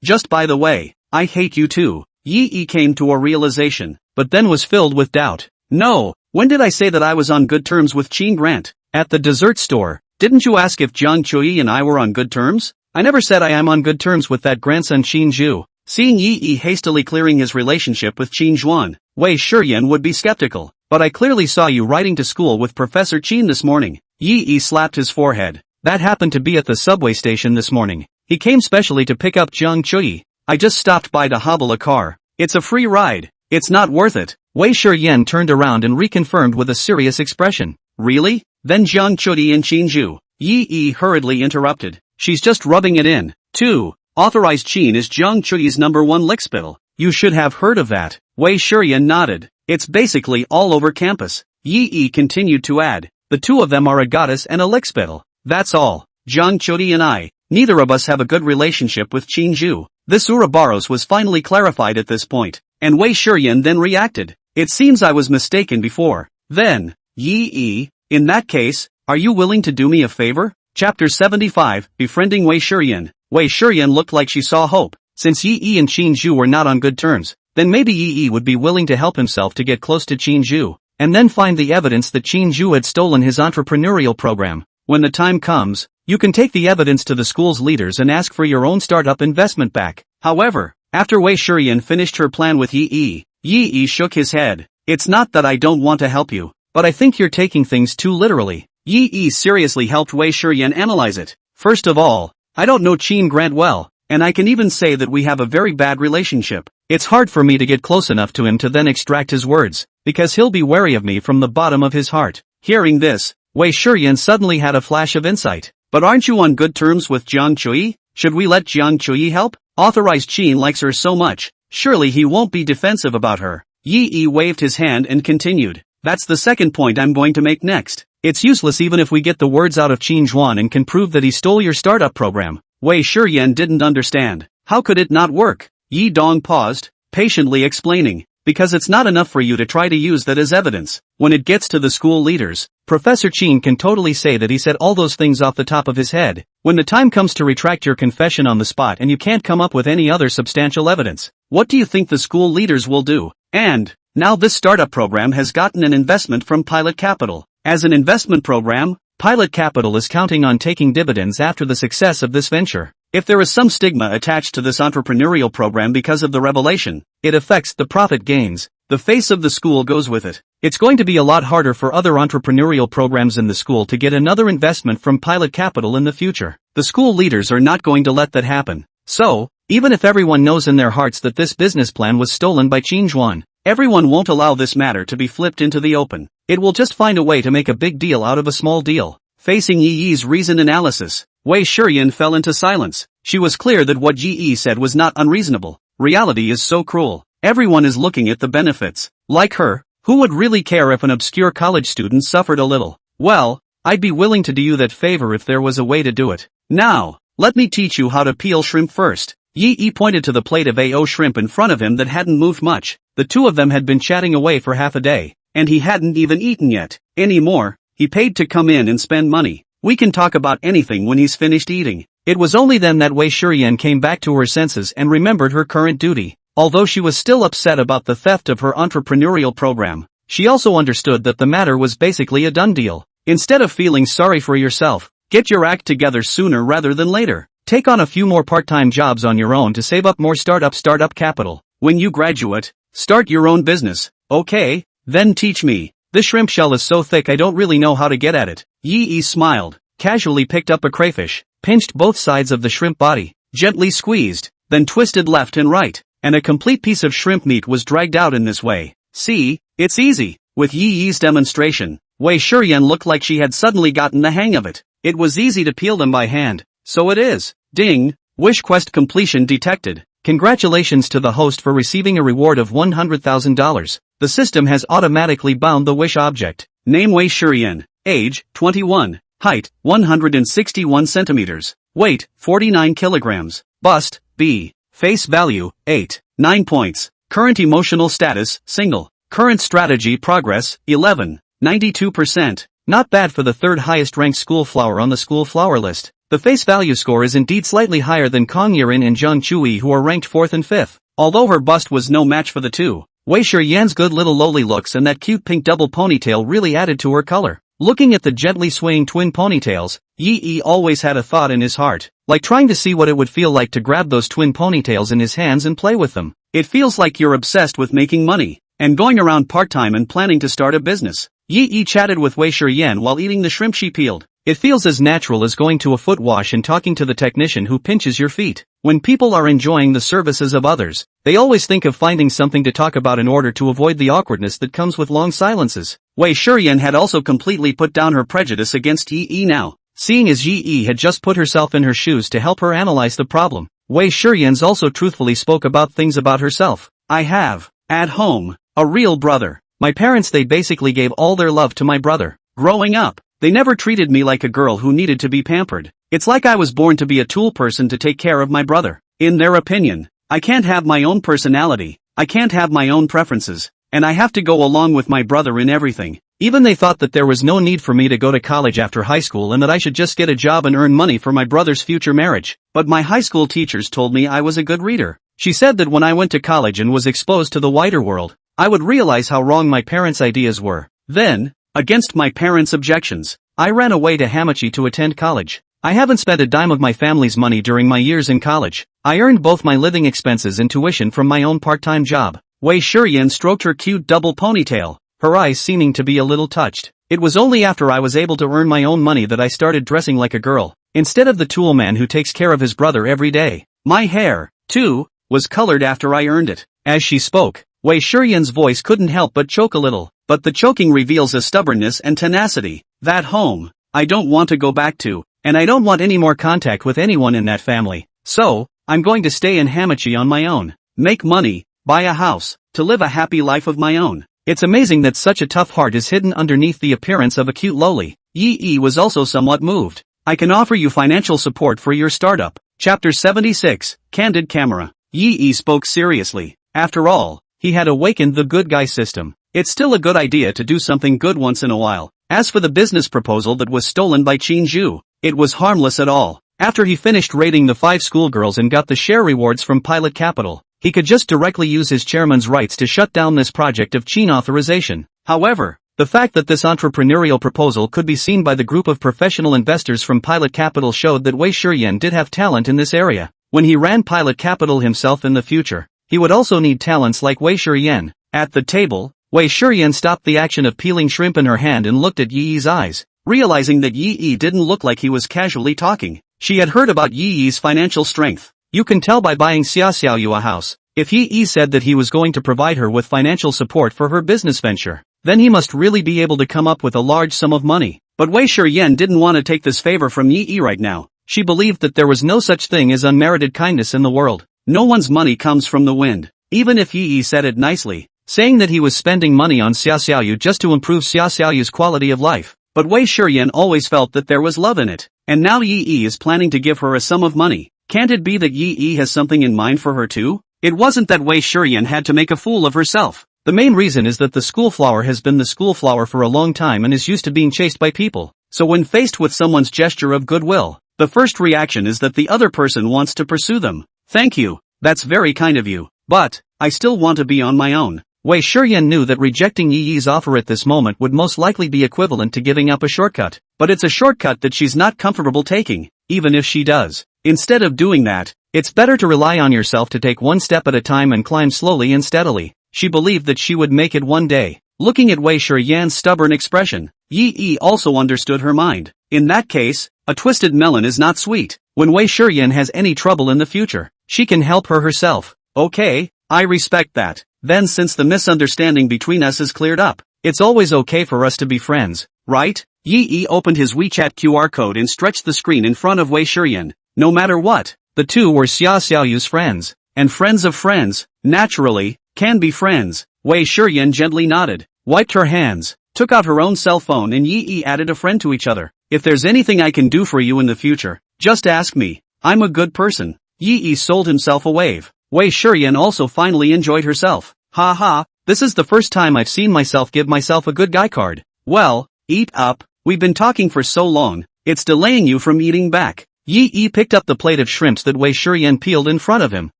just by the way, I hate you too. Yi came to a realization, but then was filled with doubt. No, when did I say that I was on good terms with Qin Grant? At the dessert store, didn't you ask if Jiang Chui and I were on good terms? I never said I am on good terms with that grandson Qin Zhu. Seeing Yi hastily clearing his relationship with Qin Zhuan, Wei Shiyan would be skeptical. But I clearly saw you riding to school with Professor Qin this morning. Yi slapped his forehead. That happened to be at the subway station this morning. He came specially to pick up Jiang Chui. I just stopped by to hobble a car. It's a free ride. It's not worth it. Wei Shiyan turned around and reconfirmed with a serious expression. Really? Then Jiang Chui and Qin Zhu. Yi hurriedly interrupted. She's just rubbing it in. 2. Authorized Qin is Jiang Chui's #1 lickspittle. You should have heard of that. Wei Shiyan nodded. It's basically all over campus. Yi continued to add. The two of them are a goddess and a lickspittle. That's all. Jiang Chodi and I, neither of us have a good relationship with Qin Zhu. This Ouroboros was finally clarified at this point, and Wei Shiyan then reacted. It seems I was mistaken before. Then, Yi, in that case, are you willing to do me a favor? Chapter 75, Befriending Wei Shiyan. Wei Shiyan looked like she saw hope. Since Yi and Qin Zhu were not on good terms, then maybe Yi would be willing to help himself to get close to Qin Zhu, and then find the evidence that Qin Zhu had stolen his entrepreneurial program. When the time comes, you can take the evidence to the school's leaders and ask for your own startup investment back. However, after Wei Shiyan finished her plan with Yi shook his head. It's not that I don't want to help you, but I think you're taking things too literally. Yi seriously helped Wei Shiyan analyze it. First of all, I don't know Qin Grant well, and I can even say that we have a very bad relationship. It's hard for me to get close enough to him to then extract his words, because he'll be wary of me from the bottom of his heart. Hearing this, Wei Shiyan suddenly had a flash of insight. But aren't you on good terms with Jiang Chui? Should we let Jiang Chui help? Authorized Qin likes her so much, surely he won't be defensive about her. Yi waved his hand and continued. That's the second point I'm going to make next. It's useless even if we get the words out of Qin Zhuan and can prove that he stole your startup program. Wei Shiyan didn't understand. How could it not work? Yi Dong paused, patiently explaining. Because it's not enough for you to try to use that as evidence. When it gets to the school leaders, Professor Qin can totally say that he said all those things off the top of his head. When the time comes to retract your confession on the spot and you can't come up with any other substantial evidence, what do you think the school leaders will do? And, now this startup program has gotten an investment from Pilot Capital. As an investment program, Pilot Capital is counting on taking dividends after the success of this venture. If there is some stigma attached to this entrepreneurial program because of the revelation, it affects the profit gains. The face of the school goes with it. It's going to be a lot harder for other entrepreneurial programs in the school to get another investment from Pilot Capital in the future. The school leaders are not going to let that happen. So, even if everyone knows in their hearts that this business plan was stolen by Qin Zhuan, everyone won't allow this matter to be flipped into the open. It will just find a way to make a big deal out of a small deal. Facing Yi's reasoned analysis, Wei Shiyan fell into silence. She was clear that what Yi said was not unreasonable. Reality is so cruel. Everyone is looking at the benefits. Like her, who would really care if an obscure college student suffered a little? Well, I'd be willing to do you that favor if there was a way to do it. Now, let me teach you how to peel shrimp first. Yi pointed to the plate of AO shrimp in front of him that hadn't moved much. The two of them had been chatting away for half a day, and he hadn't even eaten yet. Anymore, he paid to come in and spend money. We can talk about anything when he's finished eating. It was only then that Wei Shiyan came back to her senses and remembered her current duty. Although she was still upset about the theft of her entrepreneurial program, she also understood that the matter was basically a done deal. Instead of feeling sorry for yourself, get your act together sooner rather than later. Take on a few more part-time jobs on your own to save up more startup capital. When you graduate, start your own business. Okay, then teach me. This shrimp shell is so thick I don't really know how to get at it. Yi smiled, casually picked up a crayfish, pinched both sides of the shrimp body, gently squeezed, then twisted left and right, and a complete piece of shrimp meat was dragged out in this way. See, it's easy. With Yi's demonstration, Wei Shiyan looked like she had suddenly gotten the hang of it. It was easy to peel them by hand. So it is. Ding, wish quest completion detected. Congratulations to the host for receiving a reward of $100,000. The system has automatically bound the wish object. Name Wei Shiyan. Age, 21. Height, 161 centimeters. Weight, 49 kilograms. Bust, B. Face value, 8. 9 points. Current emotional status, single. Current strategy progress, 11. 92%. Not bad for the third highest ranked school flower on the school flower list. The face value score is indeed slightly higher than Kong Yirin and Zhang Chui, who are ranked 4th and 5th. Although her bust was no match for the two, Wei Shiyan's good little lowly looks and that cute pink double ponytail really added to her color. Looking at the gently swaying twin ponytails, Yi always had a thought in his heart, like trying to see what it would feel like to grab those twin ponytails in his hands and play with them. It feels like you're obsessed with making money, and going around part-time and planning to start a business. Yi chatted with Wei Shiyan while eating the shrimp she peeled. It feels as natural as going to a foot wash and talking to the technician who pinches your feet. When people are enjoying the services of others, they always think of finding something to talk about in order to avoid the awkwardness that comes with long silences. Wei Shiyan had also completely put down her prejudice against Yi now, seeing as Yi had just put herself in her shoes to help her analyze the problem. Wei Shiyan's also truthfully spoke about things about herself. I have, at home, a real brother. My parents, they basically gave all their love to my brother. Growing up, they never treated me like a girl who needed to be pampered. It's like I was born to be a tool person to take care of my brother. In their opinion, I can't have my own personality, I can't have my own preferences, and I have to go along with my brother in everything. Even they thought that there was no need for me to go to college after high school and that I should just get a job and earn money for my brother's future marriage. But my high school teachers told me I was a good reader. She said that when I went to college and was exposed to the wider world, I would realize how wrong my parents' ideas were. Then, against my parents' objections, I ran away to Hamachi to attend college. I haven't spent a dime of my family's money during my years in college. I earned both my living expenses and tuition from my own part-time job. Wei Shiyan stroked her cute double ponytail, her eyes seeming to be a little touched. It was only after I was able to earn my own money that I started dressing like a girl, instead of the tool man who takes care of his brother every day. My hair, too, was colored after I earned it. As she spoke, Wei Shiyan's voice couldn't help but choke a little, but the choking reveals a stubbornness and tenacity. That home, I don't want to go back to, and I don't want any more contact with anyone in that family. So, I'm going to stay in Hamachi on my own, make money, buy a house, to live a happy life of my own. It's amazing that such a tough heart is hidden underneath the appearance of a cute loli. Yi was also somewhat moved. I can offer you financial support for your startup. Chapter 76, Candid Camera. Yi spoke seriously. After all, he had awakened the good guy system. It's still a good idea to do something good once in a while. As for the business proposal that was stolen by Qin Zhu, it was harmless at all. After he finished raiding the 5 schoolgirls and got the share rewards from Pilot Capital, he could just directly use his chairman's rights to shut down this project of Qin authorization. However, the fact that this entrepreneurial proposal could be seen by the group of professional investors from Pilot Capital showed that Wei Shiyan did have talent in this area. When he ran Pilot Capital himself in the future, he would also need talents like Wei Shiyan. At the table, Wei Shiyan stopped the action of peeling shrimp in her hand and looked at Yi's eyes. Realizing that Yi didn't look like he was casually talking, she had heard about Yi's financial strength. You can tell by buying Xiaoxiaoyu a house. If Yi said that he was going to provide her with financial support for her business venture, then he must really be able to come up with a large sum of money. But Wei Shiyan didn't want to take this favor from Yi right now. She believed that there was no such thing as unmerited kindness in the world. No one's money comes from the wind. Even if Yi said it nicely, saying that he was spending money on Xiaoxiaoyu just to improve Xiaoxiaoyu's quality of life. But Wei Shiyan always felt that there was love in it. And now Yi is planning to give her a sum of money. Can't it be that Yi has something in mind for her too? It wasn't that Wei Shiyan had to make a fool of herself. The main reason is that the schoolflower has been the schoolflower for a long time and is used to being chased by people. So when faced with someone's gesture of goodwill, the first reaction is that the other person wants to pursue them. Thank you, that's very kind of you, but I still want to be on my own. Wei Shiyan knew that rejecting Yi's offer at this moment would most likely be equivalent to giving up a shortcut, but it's a shortcut that she's not comfortable taking, even if she does. Instead of doing that, it's better to rely on yourself to take one step at a time and climb slowly and steadily. She believed that she would make it one day. Looking at Wei Shiyan's stubborn expression, Yi also understood her mind. In that case, a twisted melon is not sweet. When Wei Shiyan has any trouble in the future, she can help her herself. Okay, I respect that. Then since the misunderstanding between us is cleared up, it's always okay for us to be friends, right? Yi opened his WeChat QR code and stretched the screen in front of Wei Shiyan. No matter what, the two were Xiaoxiaoyu's friends, and friends of friends, naturally, can be friends. Wei Shiyan gently nodded, wiped her hands, took out her own cell phone and Yi added a friend to each other. If there's anything I can do for you in the future, just ask me. I'm a good person. Yi sold himself a wave. Wei Shiyan also finally enjoyed herself. Ha ha, this is the first time I've seen myself give myself a good guy card. Well, eat up, we've been talking for so long, it's delaying you from eating back. Yi picked up the plate of shrimps that Wei Shiyan peeled in front of him,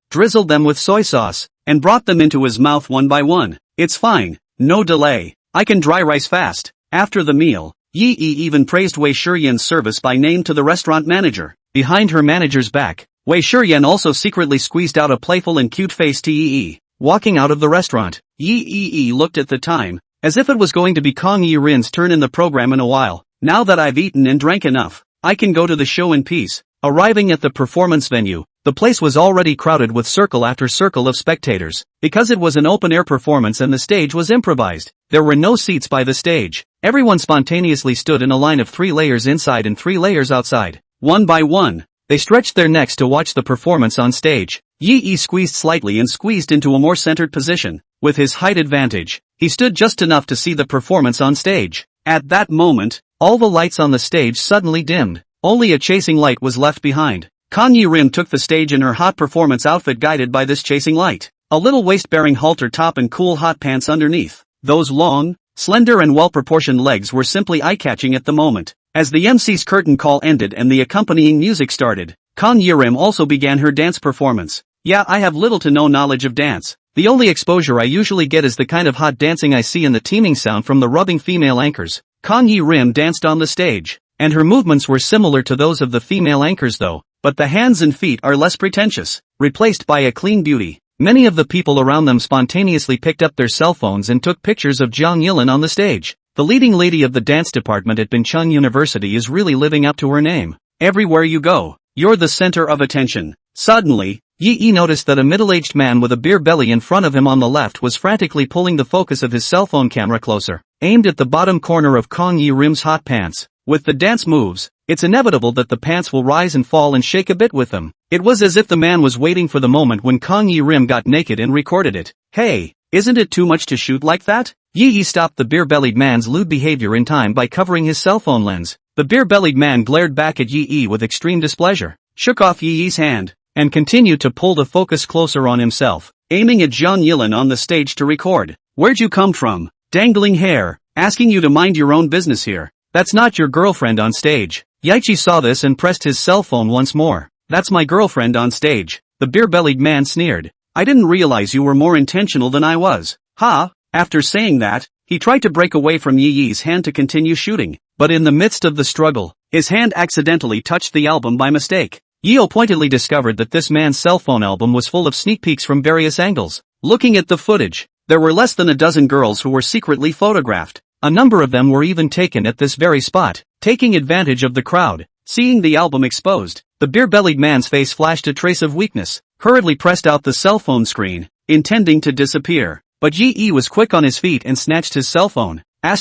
drizzled them with soy sauce, and brought them into his mouth one by one. It's fine, no delay, I can dry rice fast. After the meal, Yi even praised Wei Shiyan's service by name to the restaurant manager. Behind her manager's back, Wei Shiyan also secretly squeezed out a playful and cute face to Yi. Walking out of the restaurant, Yi looked at the time, as if it was going to be Kong Yi Rin's turn in the program in a while. Now that I've eaten and drank enough, I can go to the show in peace. Arriving at the performance venue, the place was already crowded with circle after circle of spectators. Because it was an open-air performance and the stage was improvised, there were no seats by the stage. Everyone spontaneously stood in a line of 3 layers inside and 3 layers outside. One by one, they stretched their necks to watch the performance on stage. Yi squeezed slightly and squeezed into a more centered position. With his height advantage, he stood just enough to see the performance on stage. At that moment, all the lights on the stage suddenly dimmed. Only a chasing light was left behind. Kang Yi-rim took the stage in her hot performance outfit guided by this chasing light. A little waist-bearing halter top and cool hot pants underneath. Those long, slender and well-proportioned legs were simply eye-catching at the moment. As the MC's curtain call ended and the accompanying music started, Kang Yi-rim also began her dance performance. Yeah, I have little to no knowledge of dance. The only exposure I usually get is the kind of hot dancing I see in the teaming sound from the rubbing female anchors. Kang Yi-rim danced on the stage, and her movements were similar to those of the female anchors though, but the hands and feet are less pretentious, replaced by a clean beauty. Many of the people around them spontaneously picked up their cell phones and took pictures of Jang Yilin on the stage. The leading lady of the dance department at Binchun University is really living up to her name. Everywhere you go, you're the center of attention. Suddenly, Yi noticed that a middle-aged man with a beer belly in front of him on the left was frantically pulling the focus of his cell phone camera closer, aimed at the bottom corner of Kang Yi-rim's hot pants. With the dance moves, it's inevitable that the pants will rise and fall and shake a bit with them. It was as if the man was waiting for the moment when Kang Yi-rim got naked and recorded it. Hey, isn't it too much to shoot like that? Yi stopped the beer-bellied man's lewd behavior in time by covering his cell phone lens. The beer-bellied man glared back at Yi with extreme displeasure, shook off Yi's hand, and continued to pull the focus closer on himself, aiming at Jang Yilin on the stage to record. Where'd you come from? Dangling hair, asking you to mind your own business here. That's not your girlfriend on stage. Yichi saw this and pressed his cell phone once more. That's my girlfriend on stage. The beer-bellied man sneered. I didn't realize you were more intentional than I was. Ha! After saying that, he tried to break away from Yi's hand to continue shooting, but in the midst of the struggle, his hand accidentally touched the album by mistake. Yeo pointedly discovered that this man's cell phone album was full of sneak peeks from various angles. Looking at the footage, there were less than a dozen girls who were secretly photographed. A number of them were even taken at this very spot. Taking advantage of the crowd, seeing the album exposed, the beer-bellied man's face flashed a trace of weakness, hurriedly pressed out the cell phone screen, intending to disappear. But Yi was quick on his feet and snatched his cell phone. I'm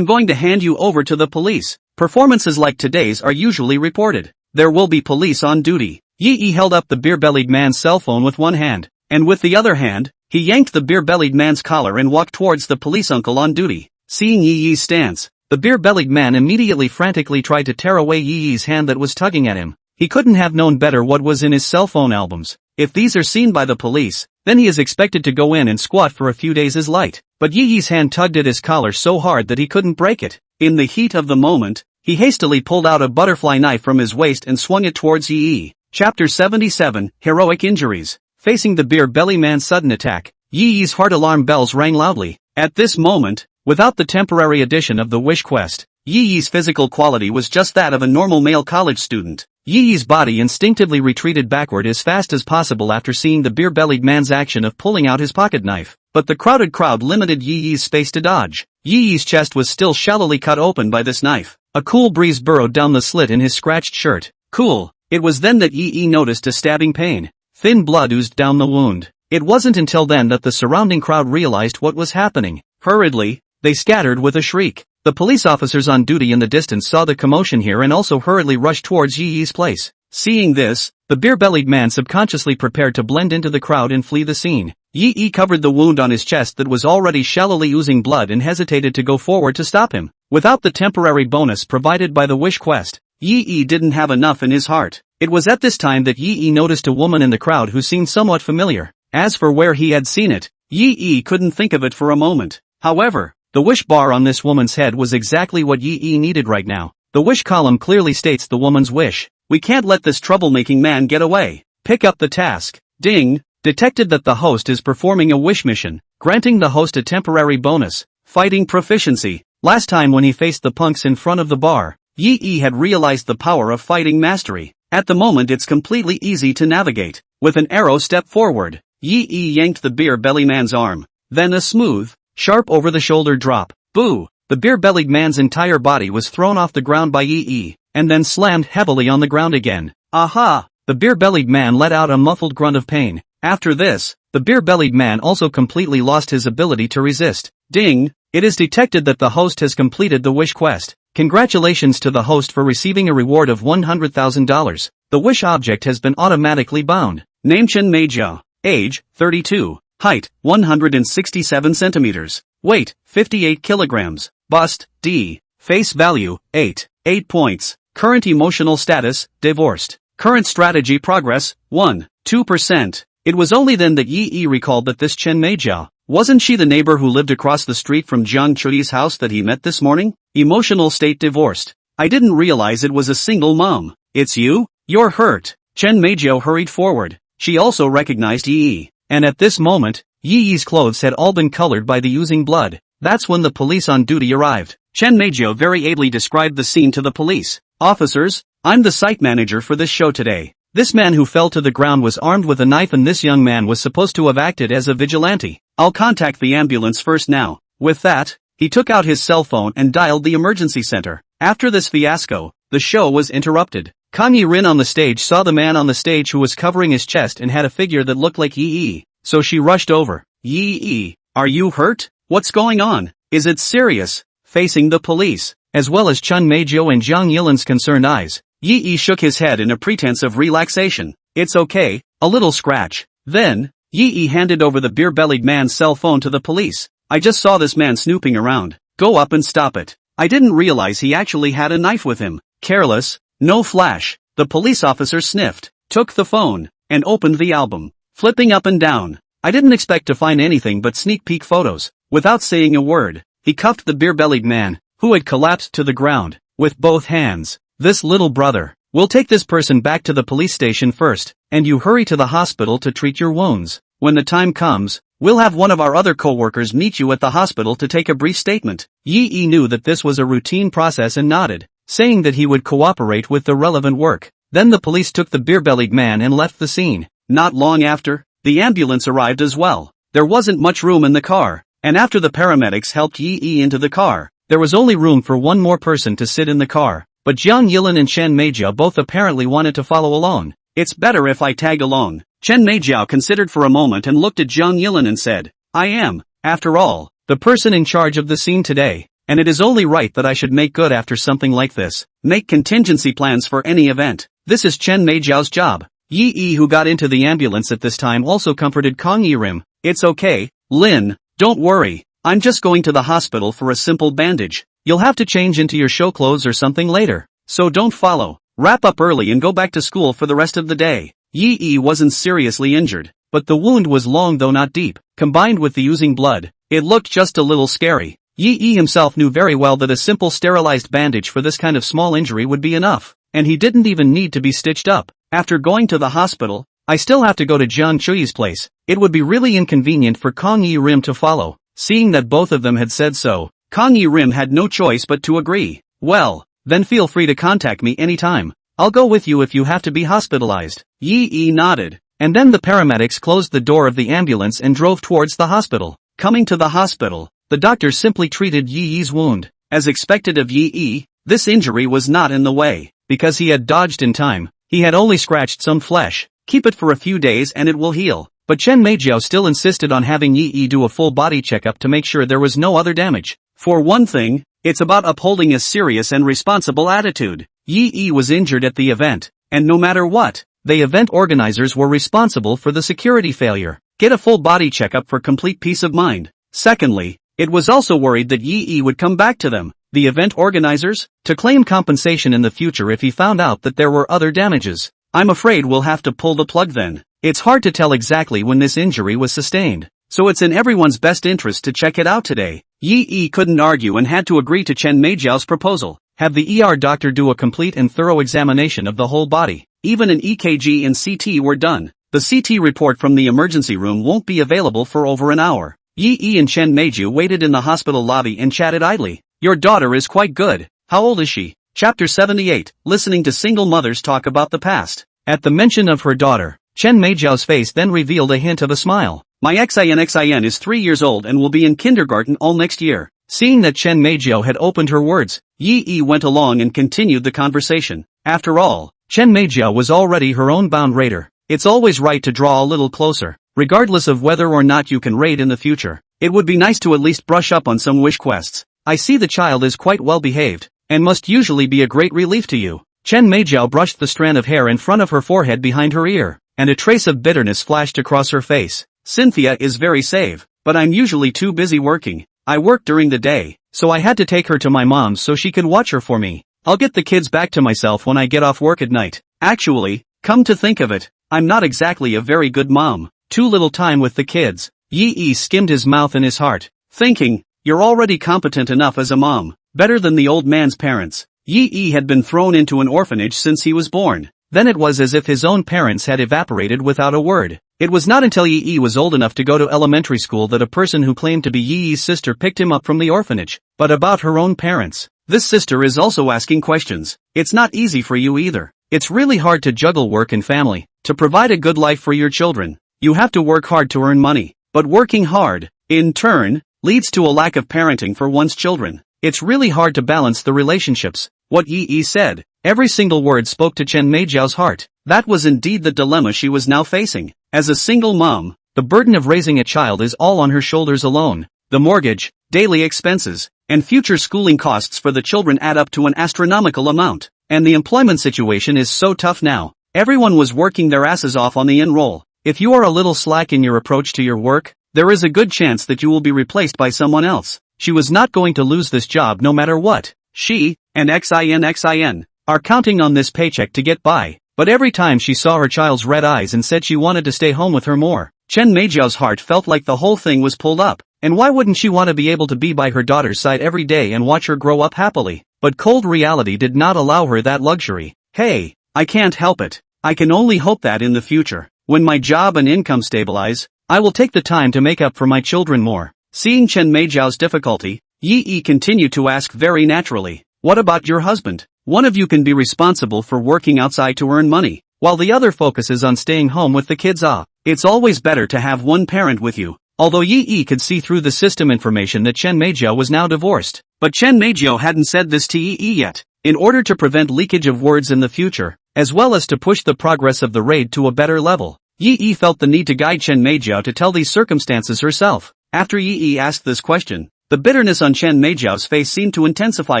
going to hand you over to the police. Performances like today's are usually reported. There will be police on duty. Yi held up the beer-bellied man's cell phone with one hand, and with the other hand, he yanked the beer-bellied man's collar and walked towards the police uncle on duty. Seeing Yi's stance, the beer-bellied man immediately frantically tried to tear away Yi's hand that was tugging at him. He couldn't have known better what was in his cell phone albums. If these are seen by the police, then he is expected to go in and squat for a few days as light. But Yi's hand tugged at his collar so hard that he couldn't break it. In the heat of the moment, he hastily pulled out a butterfly knife from his waist and swung it towards Yi. Chapter 77, Heroic Injuries. Facing the beer-belly man's sudden attack, Yi's heart alarm bells rang loudly. At this moment, without the temporary addition of the wish quest, Yi's physical quality was just that of a normal male college student. Yi's body instinctively retreated backward as fast as possible after seeing the beer-bellied man's action of pulling out his pocket knife. But the crowded crowd limited Yi's space to dodge. Yi's chest was still shallowly cut open by this knife. A cool breeze burrowed down the slit in his scratched shirt. Cool. It was then that Yi noticed a stabbing pain. Thin blood oozed down the wound. It wasn't until then that the surrounding crowd realized what was happening. Hurriedly, they scattered with a shriek. The police officers on duty in the distance saw the commotion here and also hurriedly rushed towards Yi's place. Seeing this, the beer-bellied man subconsciously prepared to blend into the crowd and flee the scene. Yi covered the wound on his chest that was already shallowly oozing blood and hesitated to go forward to stop him. Without the temporary bonus provided by the wish quest, Yi didn't have enough in his heart. It was at this time that Yi noticed a woman in the crowd who seemed somewhat familiar. As for where he had seen it, Yi couldn't think of it for a moment. However, the wish bar on this woman's head was exactly what Yi needed right now. The wish column clearly states the woman's wish. We can't let this troublemaking man get away. Pick up the task. Ding. Detected that the host is performing a wish mission, granting the host a temporary bonus. Fighting proficiency. Last time when he faced the punks in front of the bar, Yi had realized the power of fighting mastery. At the moment it's completely easy to navigate. With an arrow step forward, Yi yanked the beer-belly man's arm. Then a smooth, sharp over-the-shoulder drop. Boo! The beer-bellied man's entire body was thrown off the ground by Yi, and then slammed heavily on the ground again. Aha! The beer-bellied man let out a muffled grunt of pain. After this, the beer-bellied man also completely lost his ability to resist. Ding! It is detected that the host has completed the wish quest. Congratulations to the host for receiving a reward of $100,000. The wish object has been automatically bound. Namechen Meijia. Age, 32. Height, 167 centimeters. Weight, 58 kilograms. Bust, D. Face value, 8. 8 points. Current emotional status, divorced. Current strategy progress, 1. 2%. It was only then that Yi recalled that this Chen Meijiao, wasn't she the neighbor who lived across the street from Jiang Chui's house that he met this morning? Emotional state divorced. I didn't realize it was a single mom. It's you? You're hurt. Chen Meijiao hurried forward. She also recognized Yi. And at this moment, Yi's clothes had all been colored by the oozing blood. That's when the police on duty arrived. Chen Meijiao very ably described the scene to the police. Officers, I'm the site manager for this show today. This man who fell to the ground was armed with a knife and this young man was supposed to have acted as a vigilante. I'll contact the ambulance first now. With that, he took out his cell phone and dialed the emergency center. After this fiasco, the show was interrupted. Kang Yi-rin on the stage saw the man on the stage who was covering his chest and had a figure that looked like Yi. So she rushed over. Yi, are you hurt? What's going on? Is it serious? Facing the police, as well as Chen Meijiao and Jiang Yilin's concerned eyes, Yi shook his head in a pretense of relaxation. It's okay, a little scratch. Then, Yi handed over the beer-bellied man's cell phone to the police. I just saw this man snooping around. Go up and stop it. I didn't realize he actually had a knife with him. Careless, no flash. The police officer sniffed, took the phone, and opened the album, flipping up and down. I didn't expect to find anything but sneak peek photos. Without saying a word, he cuffed the beer-bellied man, who had collapsed to the ground, with both hands. This little brother, we'll take this person back to the police station first, and you hurry to the hospital to treat your wounds. When the time comes, we'll have one of our other co-workers meet you at the hospital to take a brief statement. Yi knew that this was a routine process and nodded, saying that he would cooperate with the relevant work. Then the police took the beer-bellied man and left the scene. Not long after, the ambulance arrived as well. There wasn't much room in the car, and after the paramedics helped Yi into the car, there was only room for one more person to sit in the car. But Jiang Yilin and Chen Meijiao both apparently wanted to follow along. It's better if I tag along. Chen Meijiao considered for a moment and looked at Jiang Yilin and said, I am, after all, the person in charge of the scene today, and it is only right that I should make good after something like this. Make contingency plans for any event. This is Chen Meijiao's job. Yi, who got into the ambulance at this time, also comforted Kang Yi-rim. It's okay, Lin, don't worry. I'm just going to the hospital for a simple bandage. You'll have to change into your show clothes or something later. So don't follow. Wrap up early and go back to school for the rest of the day. Yi wasn't seriously injured, but the wound was long though not deep. Combined with the oozing blood, it looked just a little scary. Yi himself knew very well that a simple sterilized bandage for this kind of small injury would be enough, and he didn't even need to be stitched up. After going to the hospital, I still have to go to Jiang Chui's place. It would be really inconvenient for Kang Yi-rim to follow. Seeing that both of them had said so, Kang Yi-rim had no choice but to agree. Well, then feel free to contact me anytime. I'll go with you if you have to be hospitalized. Yi nodded, and then the paramedics closed the door of the ambulance and drove towards the hospital. Coming to the hospital, the doctor simply treated Yi's wound. As expected of Yi, this injury was not in the way, because he had dodged in time. He had only scratched some flesh. Keep it for a few days and it will heal. But Chen Meijiao still insisted on having Yi do a full body checkup to make sure there was no other damage. For one thing, it's about upholding a serious and responsible attitude. Yi was injured at the event, and no matter what, the event organizers were responsible for the security failure. Get a full body checkup for complete peace of mind. Secondly, it was also worried that Yi would come back to them, the event organizers, to claim compensation in the future if he found out that there were other damages. I'm afraid we'll have to pull the plug then. It's hard to tell exactly when this injury was sustained, so it's in everyone's best interest to check it out today. Yi couldn't argue and had to agree to Chen Meijiao's proposal. Have the ER doctor do a complete and thorough examination of the whole body. Even an EKG and CT were done. The CT report from the emergency room won't be available for over an hour. Yi and Chen Meijiao waited in the hospital lobby and chatted idly. Your daughter is quite good. How old is she? Chapter 78, listening to single mothers talk about the past. At the mention of her daughter, Chen Meijiao's face then revealed a hint of a smile. My Xin is 3 years old and will be in kindergarten all next year. Seeing that Chen Meijiao had opened her words, Yi went along and continued the conversation. After all, Chen Meijiao was already her own bound raider. It's always right to draw a little closer, regardless of whether or not you can raid in the future. It would be nice to at least brush up on some wish quests. I see the child is quite well behaved, and must usually be a great relief to you. Chen Meijiao brushed the strand of hair in front of her forehead behind her ear, and a trace of bitterness flashed across her face. Cynthia is very safe, but I'm usually too busy working. I work during the day, so I had to take her to my mom's so she could watch her for me. I'll get the kids back to myself when I get off work at night. Actually, come to think of it, I'm not exactly a very good mom. Too little time with the kids. Yi skimmed his mouth in his heart, thinking, you're already competent enough as a mom, better than the old man's parents. Yi had been thrown into an orphanage since he was born. Then it was as if his own parents had evaporated without a word. It was not until Yi was old enough to go to elementary school that a person who claimed to be Yi's sister picked him up from the orphanage. But about her own parents, this sister is also asking questions. It's not easy for you either. It's really hard to juggle work and family. To provide a good life for your children, you have to work hard to earn money. But working hard, in turn, leads to a lack of parenting for one's children. It's really hard to balance the relationships. What Yi said, every single word spoke to Chen Meijiao's heart. That was indeed the dilemma she was now facing. As a single mom, the burden of raising a child is all on her shoulders alone. The mortgage, daily expenses, and future schooling costs for the children add up to an astronomical amount. And the employment situation is so tough now. Everyone was working their asses off on the enroll. If you are a little slack in your approach to your work, there is a good chance that you will be replaced by someone else. She was not going to lose this job no matter what. She, and XIN, are counting on this paycheck to get by. But every time she saw her child's red eyes and said she wanted to stay home with her more, Chen Meijiao's heart felt like the whole thing was pulled up. And why wouldn't she want to be able to be by her daughter's side every day and watch her grow up happily? But cold reality did not allow her that luxury. Hey, I can't help it. I can only hope that in the future, when my job and income stabilize, I will take the time to make up for my children more. Seeing Chen Meijiao's difficulty, Yi continued to ask very naturally, what about your husband? One of you can be responsible for working outside to earn money, while the other focuses on staying home with the kids. It's always better to have one parent with you. Although Yi could see through the system information that Chen Meijiao was now divorced. But Chen Meijiao hadn't said this to Yi yet. In order to prevent leakage of words in the future, as well as to push the progress of the raid to a better level, Yi felt the need to guide Chen Meijiao to tell these circumstances herself. After Yi asked this question, the bitterness on Chen Meijiao's face seemed to intensify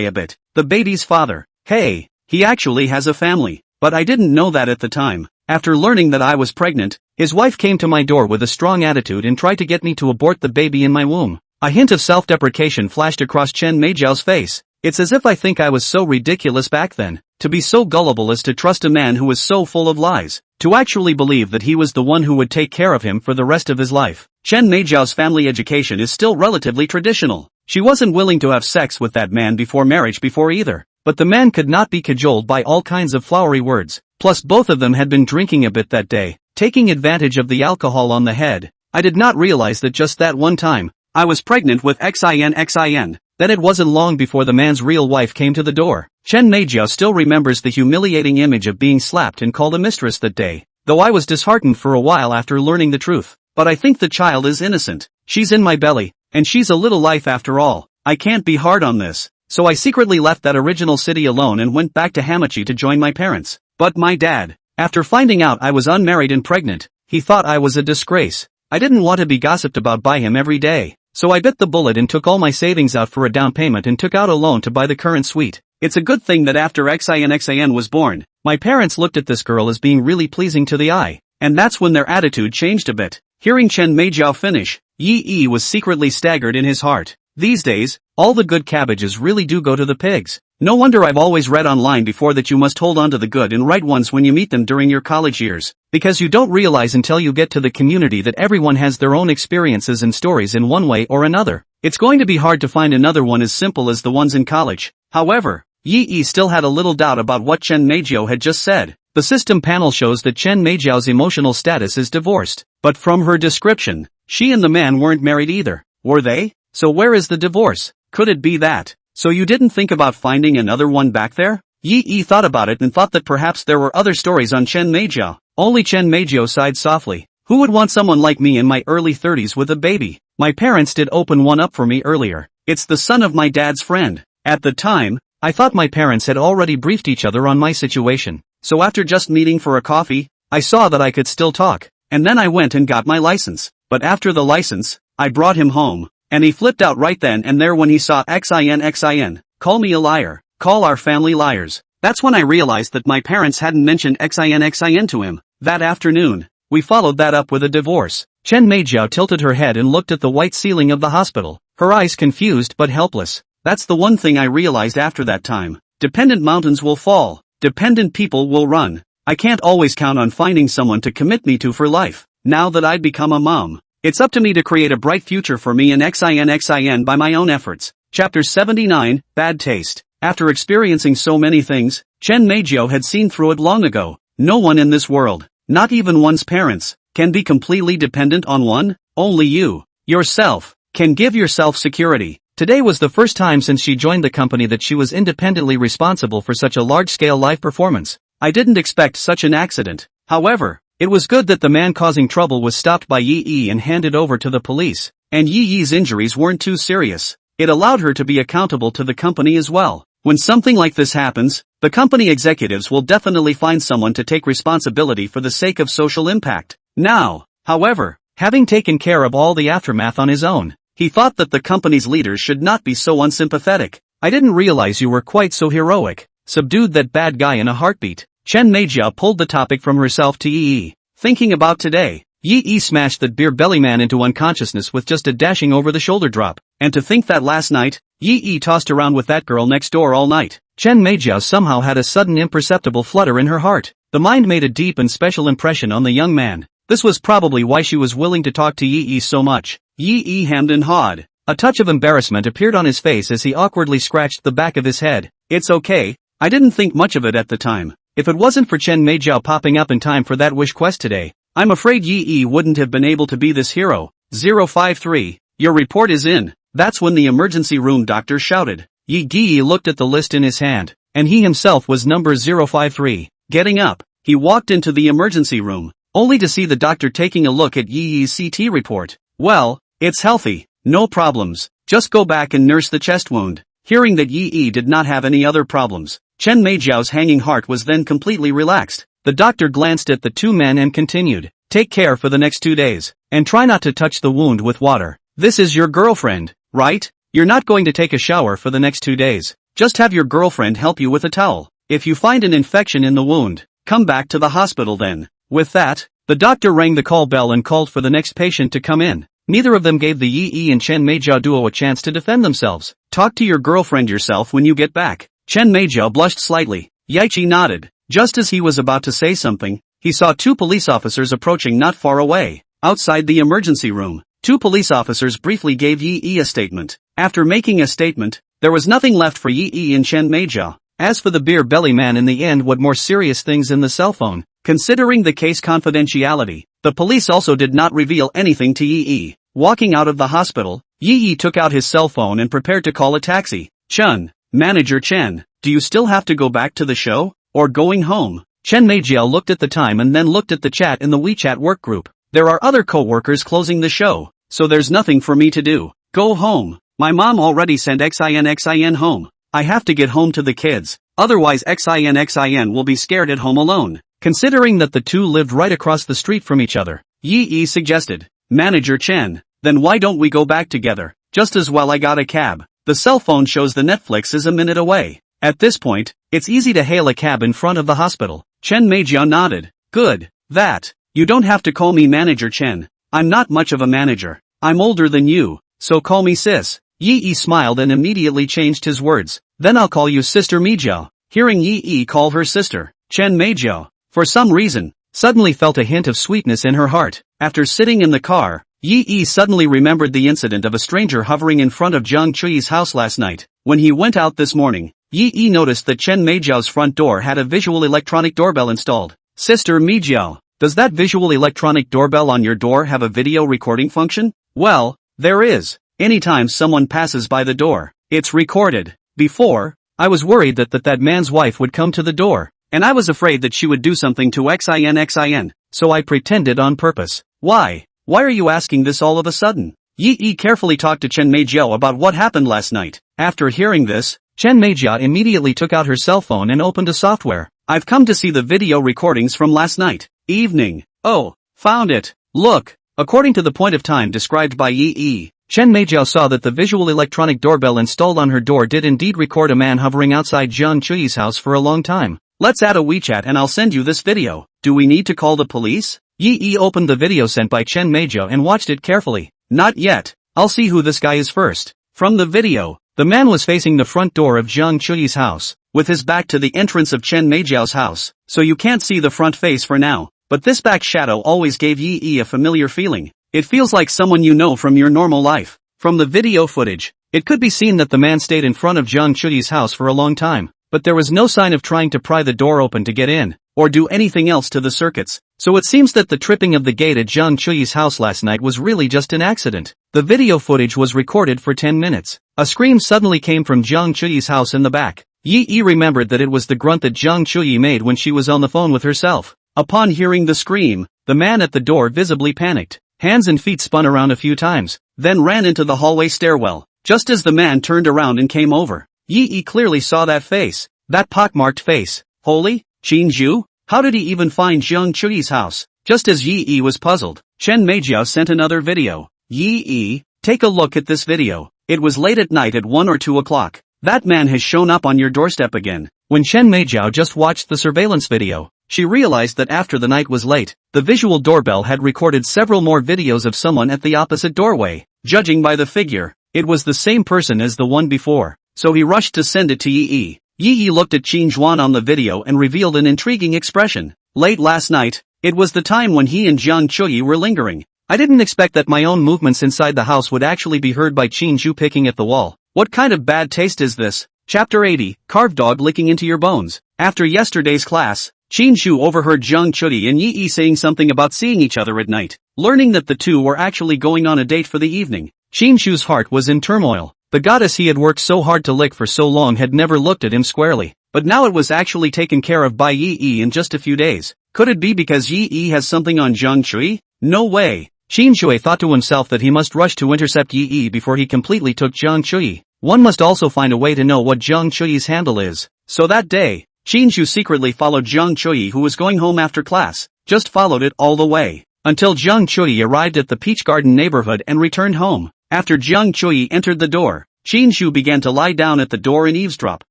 a bit. The baby's father. Hey, he actually has a family. But I didn't know that at the time. After learning that I was pregnant, his wife came to my door with a strong attitude and tried to get me to abort the baby in my womb. A hint of self-deprecation flashed across Chen Meijiao's face. It's as if I think I was so ridiculous back then, to be so gullible as to trust a man who was so full of lies, to actually believe that he was the one who would take care of him for the rest of his life. Chen Meijiao's family education is still relatively traditional. She wasn't willing to have sex with that man before marriage before either. But the man could not be cajoled by all kinds of flowery words. Plus both of them had been drinking a bit that day, taking advantage of the alcohol on the head. I did not realize that just that one time, I was pregnant with XIN. Then it wasn't long before the man's real wife came to the door. Chen Meijiao still remembers the humiliating image of being slapped and called a mistress that day, though I was disheartened for a while after learning the truth. But I think the child is innocent. She's in my belly, and she's a little life after all. I can't be hard on this. So I secretly left that original city alone and went back to Hamachi to join my parents. But my dad, after finding out I was unmarried and pregnant, he thought I was a disgrace. I didn't want to be gossiped about by him every day. So I bit the bullet and took all my savings out for a down payment and took out a loan to buy the current suite. It's a good thing that after XIN was born, my parents looked at this girl as being really pleasing to the eye. And that's when their attitude changed a bit. Hearing Chen Meijiao finish, Yi was secretly staggered in his heart. These days, all the good cabbages really do go to the pigs. No wonder I've always read online before that you must hold on to the good and right ones when you meet them during your college years. Because you don't realize until you get to the community that everyone has their own experiences and stories in one way or another. It's going to be hard to find another one as simple as the ones in college. However, Yi still had a little doubt about what Chen Meijiao had just said. The system panel shows that Chen Meijiao's emotional status is divorced. But from her description, she and the man weren't married either. Were they? So where is the divorce? Could it be that? So you didn't think about finding another one back there? Yi thought about it and thought that perhaps there were other stories on Chen Meijiao. Only Chen Meijiao sighed softly. Who would want someone like me in my early 30s with a baby? My parents did open one up for me earlier. It's the son of my dad's friend. At the time, I thought my parents had already briefed each other on my situation. So after just meeting for a coffee, I saw that I could still talk. And then I went and got my license. But after the license, I brought him home. And he flipped out right then and there when he saw XIN. Call me a liar. Call our family liars. That's when I realized that my parents hadn't mentioned XIN to him. That afternoon, we followed that up with a divorce. Chen Meijiao tilted her head and looked at the white ceiling of the hospital. her eyes confused but helpless. That's the one thing I realized after that time. Dependent mountains will fall. Dependent people will run. I can't always count on finding someone to commit me to for life. Now that I'd become a mom, it's up to me to create a bright future for me and XIN by my own efforts. Chapter 79, Bad Taste. After experiencing so many things, Chen Meijiao had seen through it long ago. No one in this world, not even one's parents, can be completely dependent on one. Only you, yourself, can give yourself security. Today was the first time since she joined the company that she was independently responsible for such a large-scale live performance. I didn't expect such an accident. However, it was good that the man causing trouble was stopped by Yi Yi and handed over to the police, and Yi Yi's injuries weren't too serious. It allowed her to be accountable to the company as well. When something like this happens, the company executives will definitely find someone to take responsibility for the sake of social impact. Now, however, having taken care of all the aftermath on his own, he thought that the company's leaders should not be so unsympathetic. I didn't realize you were quite so heroic. Subdued that bad guy in a heartbeat. Chen Meijia pulled the topic from herself to Yi Yi. Thinking about today, Yi Yi smashed that beer belly man into unconsciousness with just a dashing over the shoulder drop. And to think that last night, Yi Yi tossed around with that girl next door all night. Chen Meijia somehow had a sudden imperceptible flutter in her heart. The mind made a deep and special impression on the young man. This was probably why she was willing to talk to Yi Yi so much. Yi Yi hemmed and hawed. A touch of embarrassment appeared on his face as he awkwardly scratched the back of his head. It's okay, I didn't think much of it at the time. If it wasn't for Chen Meijiao popping up in time for that wish quest today, I'm afraid Yi Yi wouldn't have been able to be this hero. 053, your report is in. That's when the emergency room doctor shouted. Yi Yi looked at the list in his hand, and he himself was number 053. Getting up, he walked into the emergency room, only to see the doctor taking a look at Yi Yi's CT report. Well, it's healthy, no problems, just go back and nurse the chest wound. Hearing that Yi Yi did not have any other problems, Chen Meijiao's hanging heart was then completely relaxed. The doctor glanced at the two men and continued, take care for the next 2 days, and try not to touch the wound with water. This is your girlfriend, right? You're not going to take a shower for the next 2 days. Just have your girlfriend help you with a towel. If you find an infection in the wound, come back to the hospital then. With that, the doctor rang the call bell and called for the next patient to come in. Neither of them gave the Yi Yi and Chen Meijiao duo a chance to defend themselves. Talk to your girlfriend yourself when you get back. Chen Meijiao blushed slightly. Yiqi nodded. Just as he was about to say something, he saw 2 police officers approaching not far away. Outside the emergency room, 2 police officers briefly gave Yi Yi a statement. After making a statement, there was nothing left for Yi Yi and Chen Meijiao. As for the beer belly man, in the end, what more serious things in the cell phone? Considering the case confidentiality, the police also did not reveal anything to Yi Yi. Walking out of the hospital, Yi Yi took out his cell phone and prepared to call a taxi. Chen, Manager Chen, do you still have to go back to the show, or going home? Chen Meijiao looked at the time and then looked at the chat in the WeChat work group. There are other co-workers closing the show, so there's nothing for me to do. Go home. My mom already sent XIN home. I have to get home to the kids, otherwise XIN will be scared at home alone. Considering that the two lived right across the street from each other, Yi Yi suggested, Manager Chen, then why don't we go back together? Just as well I got a cab. The cell phone shows the Netflix is a minute away. At this point, it's easy to hail a cab in front of the hospital. Chen Meijiao nodded. Good. That. You don't have to call me Manager Chen. I'm not much of a manager. I'm older than you, so call me sis. Yi Yi smiled and immediately changed his words. Then I'll call you Sister Meijiao. Hearing Yi Yi call her sister, Chen Meijiao, for some reason, suddenly felt a hint of sweetness in her heart. After sitting in the car, Yi Yi suddenly remembered the incident of a stranger hovering in front of Jiang Chui's house last night. When he went out this morning, Yi Yi noticed that Chen Meijiao's front door had a visual electronic doorbell installed. Sister Meijiao, does that visual electronic doorbell on your door have a video recording function? Well, there is. Anytime someone passes by the door, it's recorded. Before, I was worried that man's wife would come to the door, and I was afraid that she would do something to XIN, so I pretended on purpose. Why? Why are you asking this all of a sudden? Yi Yi carefully talked to Chen Meijiao about what happened last night. After hearing this, Chen Meijiao immediately took out her cell phone and opened a software. I've come to see the video recordings from last night. Evening. Oh, found it. Look. According to the point of time described by Yi Yi, Chen Meijiao saw that the visual electronic doorbell installed on her door did indeed record a man hovering outside Jiang Chui's house for a long time. Let's add a WeChat and I'll send you this video. Do we need to call the police? Yi Yi opened the video sent by Chen Meijiao and watched it carefully. Not yet. I'll see who this guy is first. From the video, the man was facing the front door of Jiang Chuyi's house, with his back to the entrance of Chen Meijiao's house, so you can't see the front face for now. But this back shadow always gave Yi a familiar feeling. It feels like someone you know from your normal life. From the video footage, it could be seen that the man stayed in front of Jiang Chuyi's house for a long time, but there was no sign of trying to pry the door open to get in, or do anything else to the circuits, so it seems that the tripping of the gate at Jiang Chuyi's house last night was really just an accident. The video footage was recorded for 10 minutes. A scream suddenly came from Jiang Chuyi's house in the back. Yi remembered that it was the grunt that Jiang Chuyi made when she was on the phone with herself. Upon hearing the scream, the man at the door visibly panicked. Hands and feet spun around a few times, then ran into the hallway stairwell. Just as the man turned around and came over, Yi clearly saw that face. That pockmarked face. Holy, Qinju? How did he even find Jiang Chuyi's house? Just as Yi was puzzled, Chen Meijiao sent another video. Yi, take a look at this video. It was late at night at 1 or 2 o'clock. That man has shown up on your doorstep again. When Chen Meijiao just watched the surveillance video, she realized that after the night was late, the visual doorbell had recorded several more videos of someone at the opposite doorway. Judging by the figure, it was the same person as the one before, so he rushed to send it to Yi. Yi looked at Qin Zhuan on the video and revealed an intriguing expression. Late last night, it was the time when he and Jiang Chuyi were lingering. I didn't expect that my own movements inside the house would actually be heard by Qin Zhu picking at the wall. What kind of bad taste is this? Chapter 80, Carved Dog Licking into Your Bones. After yesterday's class, Qin Zhu overheard Jiang Chuyi and Yi saying something about seeing each other at night. Learning that the two were actually going on a date for the evening, Qin Zhu's heart was in turmoil. The goddess he had worked so hard to lick for so long had never looked at him squarely, but now it was actually taken care of by Yi in just a few days. Could it be because Yi has something on Jiang Chuyi? No way. Qin Zhu thought to himself that he must rush to intercept Yi before he completely took Jiang Chuyi. One must also find a way to know what Jiang Chuyi's handle is. So that day, Qin Zhu secretly followed Jiang Chuyi, who was going home after class, just followed it all the way, until Jiang Chuyi arrived at the Peach Garden neighborhood and returned home. After Jiang Chuyi entered the door, Qin Zhu began to lie down at the door and eavesdrop,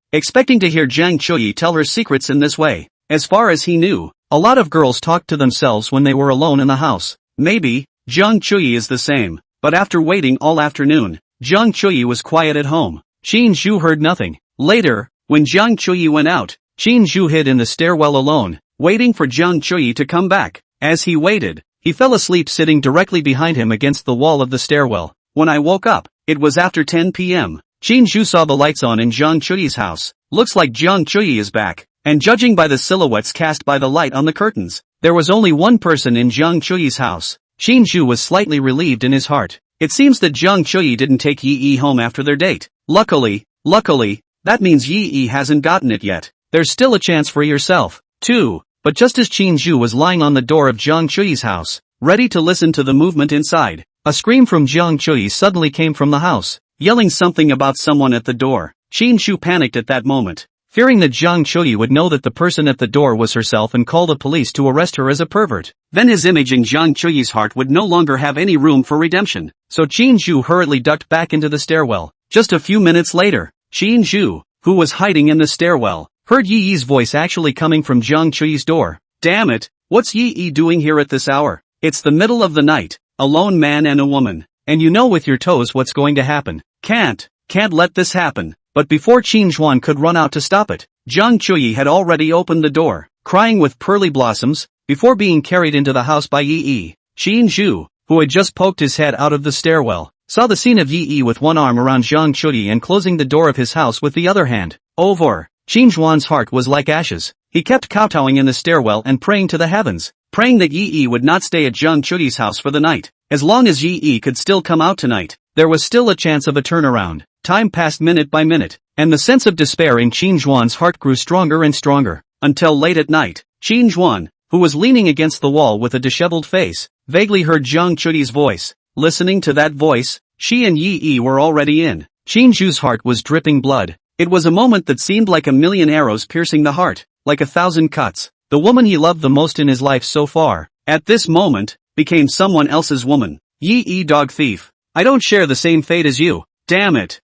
expecting to hear Jiang Chuyi tell her secrets in this way. As far as he knew, a lot of girls talked to themselves when they were alone in the house. Maybe, Jiang Chuyi is the same, but after waiting all afternoon, Jiang Chuyi was quiet at home. Qin Zhu heard nothing. Later, when Jiang Chuyi went out, Qin Zhu hid in the stairwell alone, waiting for Jiang Chuyi to come back. As he waited, he fell asleep sitting directly behind him against the wall of the stairwell. When I woke up, it was after 10 p.m. Qin Zhu saw the lights on in Jiang Chuyi's house. Looks like Jiang Chuyi is back, and judging by the silhouettes cast by the light on the curtains, there was only one person in Jiang Chuyi's house. Qin Zhu was slightly relieved in his heart. It seems that Jiang Chuyi didn't take Yi home after their date. Luckily, that means Yi hasn't gotten it yet. There's still a chance for yourself, too. But just as Qin Zhu was lying on the door of Jiang Chuyi's house, ready to listen to the movement inside, a scream from Jiang Chuyi suddenly came from the house, yelling something about someone at the door. Qin Zhu panicked at that moment, fearing that Jiang Chuyi would know that the person at the door was herself and call the police to arrest her as a pervert. Then his image in Jiang Chuyi's heart would no longer have any room for redemption. So Qin Zhu hurriedly ducked back into the stairwell. Just a few minutes later, Qin Zhu, who was hiding in the stairwell, heard Yi's voice actually coming from Jiang Chuyi's door. Damn it, what's Yi doing here at this hour? It's the middle of the night, a lone man and a woman, and you know with your toes what's going to happen. Can't let this happen. But before Qin Zhuan could run out to stop it, Jiang Chuyi had already opened the door, crying with pearly blossoms, before being carried into the house by Yi. Qin Zhu, who had just poked his head out of the stairwell, saw the scene of Yi with one arm around Jiang Chuyi and closing the door of his house with the other hand. Over. Qin Zhuan's heart was like ashes. He kept kowtowing in the stairwell and praying to the heavens, praying that Yi would not stay at Jiang Chuyi's house for the night. As long as Yi could still come out tonight, there was still a chance of a turnaround. Time passed minute by minute, and the sense of despair in Qin Zhuan's heart grew stronger and stronger, until late at night, Qin Zhuan, who was leaning against the wall with a disheveled face, vaguely heard Jiang Chuyi's voice. Listening to that voice, she and Yi were already in. Qin Zhu's heart was dripping blood. It was a moment that seemed like a million arrows piercing the heart, like 1,000 cuts. The woman he loved the most in his life so far, at this moment, became someone else's woman. Yi dog thief. I don't share the same fate as you. Damn it.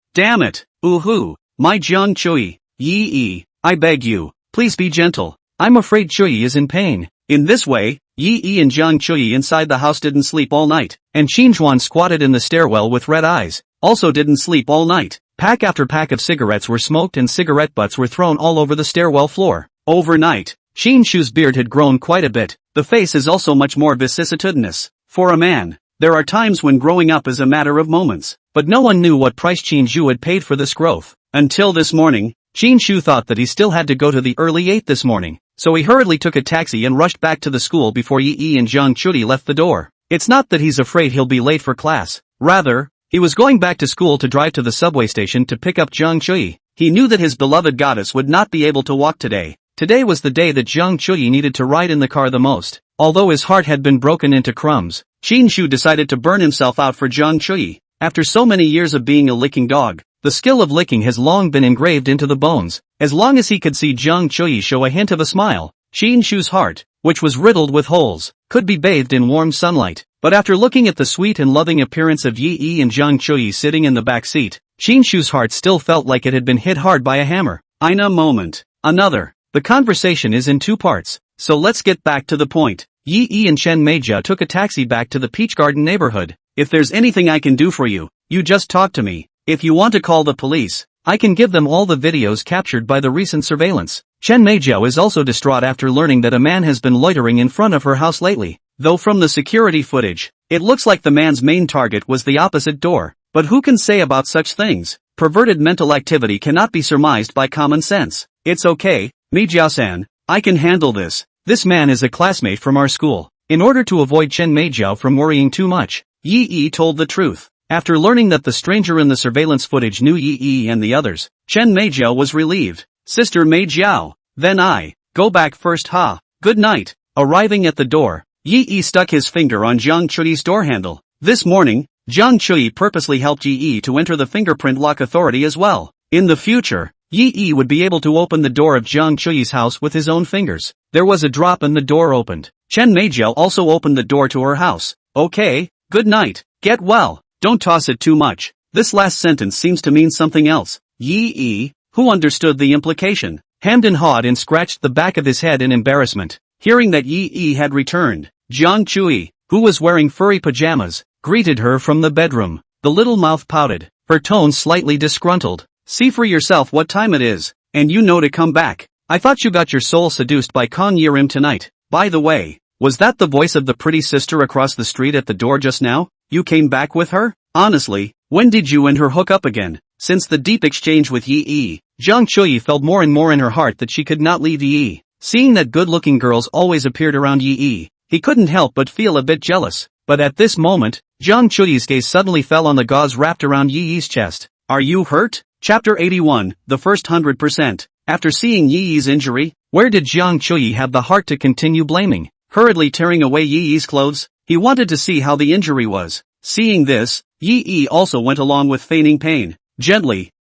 Ooh-hoo. My Jiang Chuyi. Yi, I beg you, please be gentle. I'm afraid Chuyi is in pain. In this way, Yi and Jiang Chui inside the house didn't sleep all night, and Qin Zhuan squatted in the stairwell with red eyes, also didn't sleep all night. Pack after pack of cigarettes were smoked and cigarette butts were thrown all over the stairwell floor. Overnight, Qin Shu's beard had grown quite a bit. The face is also much more vicissitudinous. For a man, there are times when growing up is a matter of moments, but no one knew what price Qin Shu had paid for this growth. Until this morning, Qin Shu thought that he still had to go to the early 8 this morning, so he hurriedly took a taxi and rushed back to the school before Yi and Jiang Chui left the door. It's not that he's afraid he'll be late for class. Rather, he was going back to school to drive to the subway station to pick up Jiang Chui. He knew that his beloved goddess would not be able to walk today. Today was the day that Jiang Chui needed to ride in the car the most. Although his heart had been broken into crumbs, Qin Shu decided to burn himself out for Jiang Chui. After so many years of being a licking dog, the skill of licking has long been engraved into the bones. As long as he could see Jiang Chui show a hint of a smile, Qin Shu's heart, which was riddled with holes, could be bathed in warm sunlight. But after looking at the sweet and loving appearance of Yi and Jiang Chui sitting in the back seat, Qin Shu's heart still felt like it had been hit hard by a hammer. In a moment, another. The conversation is in 2 parts, so let's get back to the point. Yi and Chen Meijia took a taxi back to the Peach Garden neighborhood. If there's anything I can do for you, you just talk to me. If you want to call the police, I can give them all the videos captured by the recent surveillance. Chen Meijia is also distraught after learning that a man has been loitering in front of her house lately. Though from the security footage, it looks like the man's main target was the opposite door. But who can say about such things? Perverted mental activity cannot be surmised by common sense. It's okay, Meijia-san, I can handle this. This man is a classmate from our school. In order to avoid Chen Meijia from worrying too much, Yi told the truth. After learning that the stranger in the surveillance footage knew Yi and the others, Chen Meijia was relieved. Sister Meijiao, then I go back first, ha. Good night. Arriving at the door, Yi stuck his finger on Jiang Chui's door handle. This morning, Jiang Chui purposely helped Yi to enter the fingerprint lock authority as well. In the future, Yi would be able to open the door of Jiang Chui's house with his own fingers. There was a drop and the door opened. Chen Meijia also opened the door to her house. Okay, good night. Get well. Don't toss it too much. This last sentence seems to mean something else. Yi, who understood the implication, hemmed and hawed and scratched the back of his head in embarrassment. Hearing that Yi had returned, Jiang Chui, who was wearing furry pajamas, greeted her from the bedroom. The little mouth pouted, her tone slightly disgruntled. See for yourself what time it is, and you know to come back. I thought you got your soul seduced by Kong Yirim tonight. By the way, was that the voice of the pretty sister across the street at the door just now? You came back with her? Honestly, when did you and her hook up again? Since the deep exchange with Yi, Jiang Chui felt more and more in her heart that she could not leave Yi. Seeing that good-looking girls always appeared around Yi, he couldn't help but feel a bit jealous. But at this moment, Jiang Chui's gaze suddenly fell on the gauze wrapped around Yi's chest. Are you hurt? Chapter 81, the first 100%. After seeing Yi's injury, where did Jiang Chui have the heart to continue blaming? Hurriedly tearing away Yi's clothes, he wanted to see how the injury was. Seeing this, Yi also went along with feigning pain. Gently,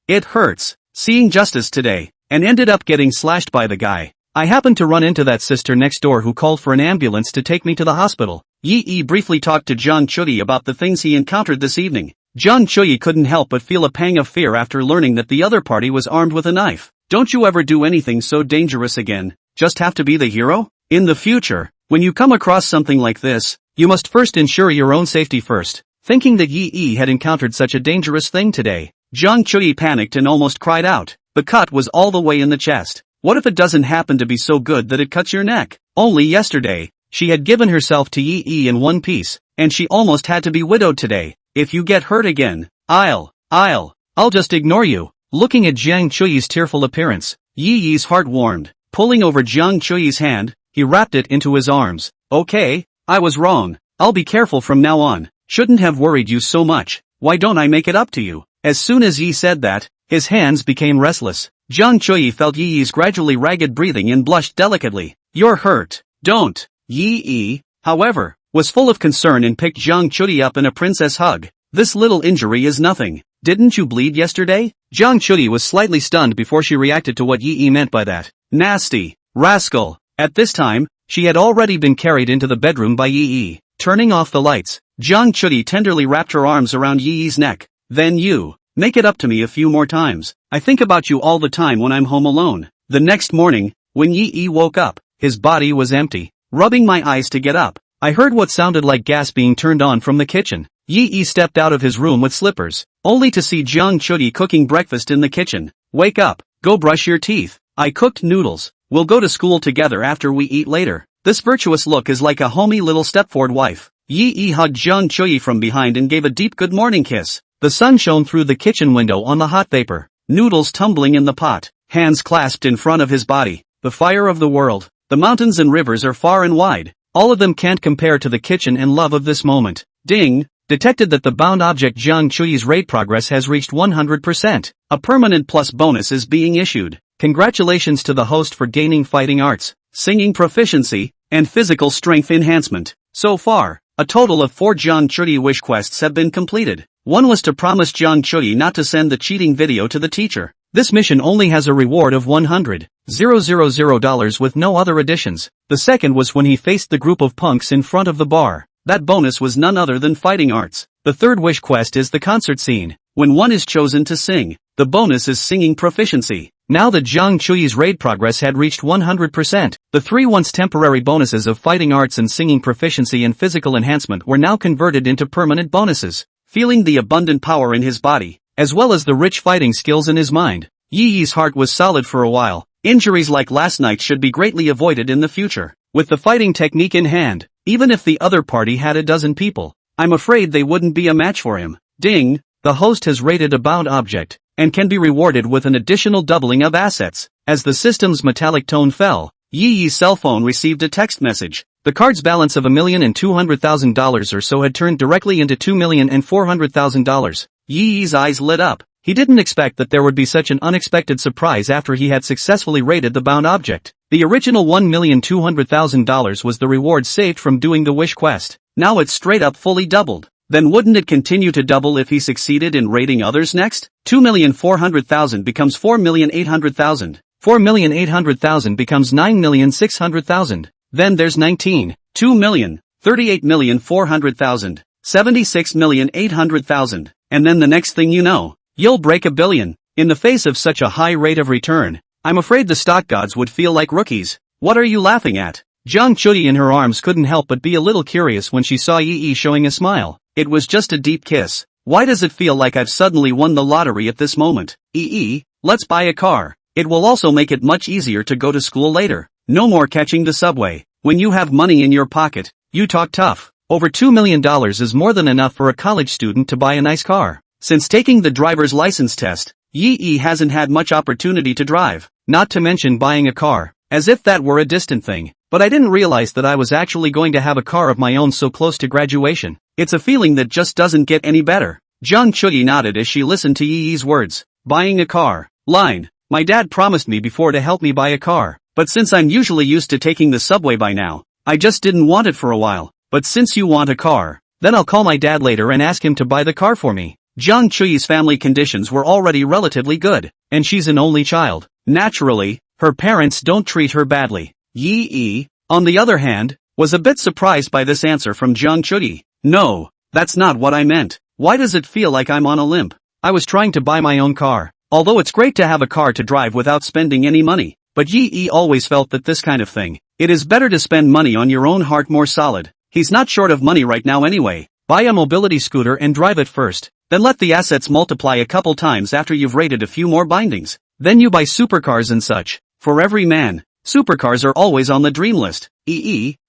it hurts. Seeing justice today, and ended up getting slashed by the guy. I happened to run into that sister next door who called for an ambulance to take me to the hospital. Yi briefly talked to Jiang Chui about the things he encountered this evening. Jiang Chui couldn't help but feel a pang of fear after learning that the other party was armed with a knife. Don't you ever do anything so dangerous again, just have to be the hero? In the future, when you come across something like this, you must first ensure your own safety first. Thinking that Yi had encountered such a dangerous thing today, Jiang Chui panicked and almost cried out. The cut was all the way in the chest. What if it doesn't happen to be so good that it cuts your neck? Only yesterday, she had given herself to Yi in one piece, and she almost had to be widowed today. If you get hurt again, I'll just ignore you. Looking at Jiang Chui's tearful appearance, Yi's heart warmed. Pulling over Jiang Chui's hand, he wrapped it into his arms. Okay, I was wrong. I'll be careful from now on. Shouldn't have worried you so much. Why don't I make it up to you? As soon as Yi said that, his hands became restless. Jiang Chui felt Yi's gradually ragged breathing and blushed delicately. You're hurt. Don't. Yi, however, was full of concern and picked Jiang Chui up in a princess hug. This little injury is nothing. Didn't you bleed yesterday? Jiang Chui was slightly stunned before she reacted to what Yi meant by that. Nasty. Rascal. At this time, she had already been carried into the bedroom by Yi. Turning off the lights, Jiang Chui tenderly wrapped her arms around Yi's neck. Then you, make it up to me a few more times. I think about you all the time when I'm home alone. The next morning, when Yi woke up, his body was empty. rubbing my eyes to get up. I heard what sounded like gas being turned on from the kitchen. Yi stepped out of his room with slippers, only to see Jiang Chudi cooking breakfast in the kitchen. Wake up, go brush your teeth. I cooked noodles. We'll go to school together after we eat later. This virtuous look is like a homey little Stepford wife. Yi hugged Jiang Chudi from behind and gave a deep good morning kiss. The sun shone through the kitchen window on the hot vapor. Noodles tumbling in the pot, hands clasped in front of his body. The fire of the world. The mountains and rivers are far and wide. All of them can't compare to the kitchen and love of this moment. Ding! Detected that the bound object Jiang Chuyi's raid progress has reached 100%. A permanent plus bonus is being issued. Congratulations to the host for gaining fighting arts, singing proficiency, and physical strength enhancement. So far, a total of 4 Jiang Chuyi wish quests have been completed. One was to promise Jiang Chuyi not to send the cheating video to the teacher. This mission only has a reward of $100,000 with no other additions. The second was when he faced the group of punks in front of the bar. That bonus was none other than fighting arts. The third wish quest is the concert scene. When one is chosen to sing, the bonus is singing proficiency. Now that Jiang Chuyi's raid progress had reached 100%, the 3 once temporary bonuses of fighting arts and singing proficiency and physical enhancement were now converted into permanent bonuses. Feeling the abundant power in his body, as well as the rich fighting skills in his mind, Yi's heart was solid for a while. Injuries like last night should be greatly avoided in the future. With the fighting technique in hand, even if the other party had a dozen people, I'm afraid they wouldn't be a match for him. Ding! The host has raided a bound object, and can be rewarded with an additional doubling of assets. As the system's metallic tone fell, Yi's cell phone received a text message. The card's balance of $1,200,000 or so had turned directly into $2,400,000. Yi's eyes lit up. He didn't expect that there would be such an unexpected surprise after he had successfully raided the bound object. The original $1,200,000 was the reward saved from doing the wish quest. Now it's straight up fully doubled. Then wouldn't it continue to double if he succeeded in raiding others next? 2,400,000 becomes 4,800,000. 4,800,000 becomes 9,600,000. Then there's 19. 2 million. 38,400,000. 76,800,000. And then the next thing you know, you'll break $1 billion. In the face of such a high rate of return, I'm afraid the stock gods would feel like rookies. What are you laughing at? Jiang Chuyi in her arms couldn't help but be a little curious when she saw Yi showing a smile. It was just a deep kiss. Why does it feel like I've suddenly won the lottery at this moment? Let's buy a car. It will also make it much easier to go to school later. No more catching the subway. When you have money in your pocket, you talk tough. Over $2 million is more than enough for a college student to buy a nice car. Since taking the driver's license test, Yi hasn't had much opportunity to drive, not to mention buying a car, as if that were a distant thing. But I didn't realize that I was actually going to have a car of my own so close to graduation. It's a feeling that just doesn't get any better. Jiang Chuyi nodded as she listened to Yi's words. Buying a car. Line. My dad promised me before to help me buy a car, but since I'm usually used to taking the subway by now, I just didn't want it for a while. But since you want a car, then I'll call my dad later and ask him to buy the car for me. Jiang Chuyi's family conditions were already relatively good, and she's an only child. Naturally, her parents don't treat her badly. Yi, on the other hand, was a bit surprised by this answer from Jiang Chuyi. No, that's not what I meant. Why does it feel like I'm on a limp? I was trying to buy my own car. Although it's great to have a car to drive without spending any money, but Yi always felt that this kind of thing, it is better to spend money on your own heart more solid. He's not short of money right now anyway. Buy a mobility scooter and drive it first, then let the assets multiply a couple times after you've raided a few more bindings. Then you buy supercars and such. For every man, supercars are always on the dream list.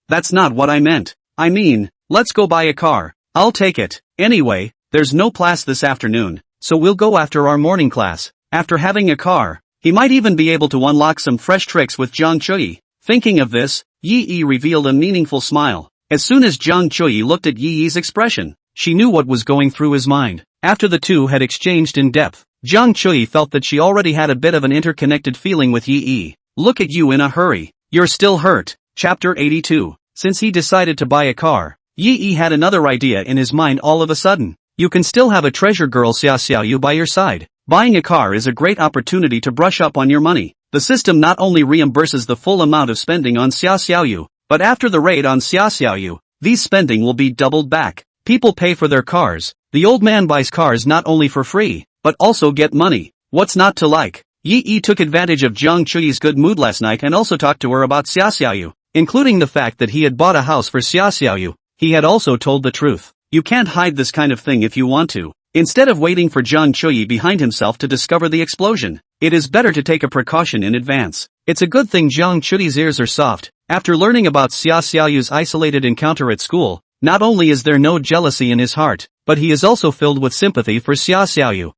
That's not what I meant. I mean, let's go buy a car. I'll take it. Anyway, there's no class this afternoon, so we'll go after our morning class. After having a car, he might even be able to unlock some fresh tricks with Jiang Chuyi. Thinking of this, Yi revealed a meaningful smile. As soon as Jiang Chuyi looked at Yi's expression, she knew what was going through his mind. After the two had exchanged in depth, Jiang Chuyi felt that she already had a bit of an interconnected feeling with Yi. Look at you in a hurry. You're still hurt. Chapter 82. Since he decided to buy a car, Yi had another idea in his mind all of a sudden. You can still have a treasure girl Xiaoxiaoyu by your side. Buying a car is a great opportunity to brush up on your money. The system not only reimburses the full amount of spending on Xiaoxiaoyu, but after the raid on Xiaoxiaoyu, these spending will be doubled back. People pay for their cars. The old man buys cars not only for free, but also get money. What's not to like? Yi took advantage of Jiang Chuyi's good mood last night and also talked to her about Xiaoxiaoyu. including the fact that he had bought a house for Xiaoxiaoyu. He had also told the truth. You can't hide this kind of thing if you want to. Instead of waiting for Zhang Chuyi behind himself to discover the explosion, it is better to take a precaution in advance. It's a good thing Zhang Chuyi's ears are soft. After learning about Xiaoxiaoyu's isolated encounter at school, not only is there no jealousy in his heart, but he is also filled with sympathy for Xiaoxiaoyu.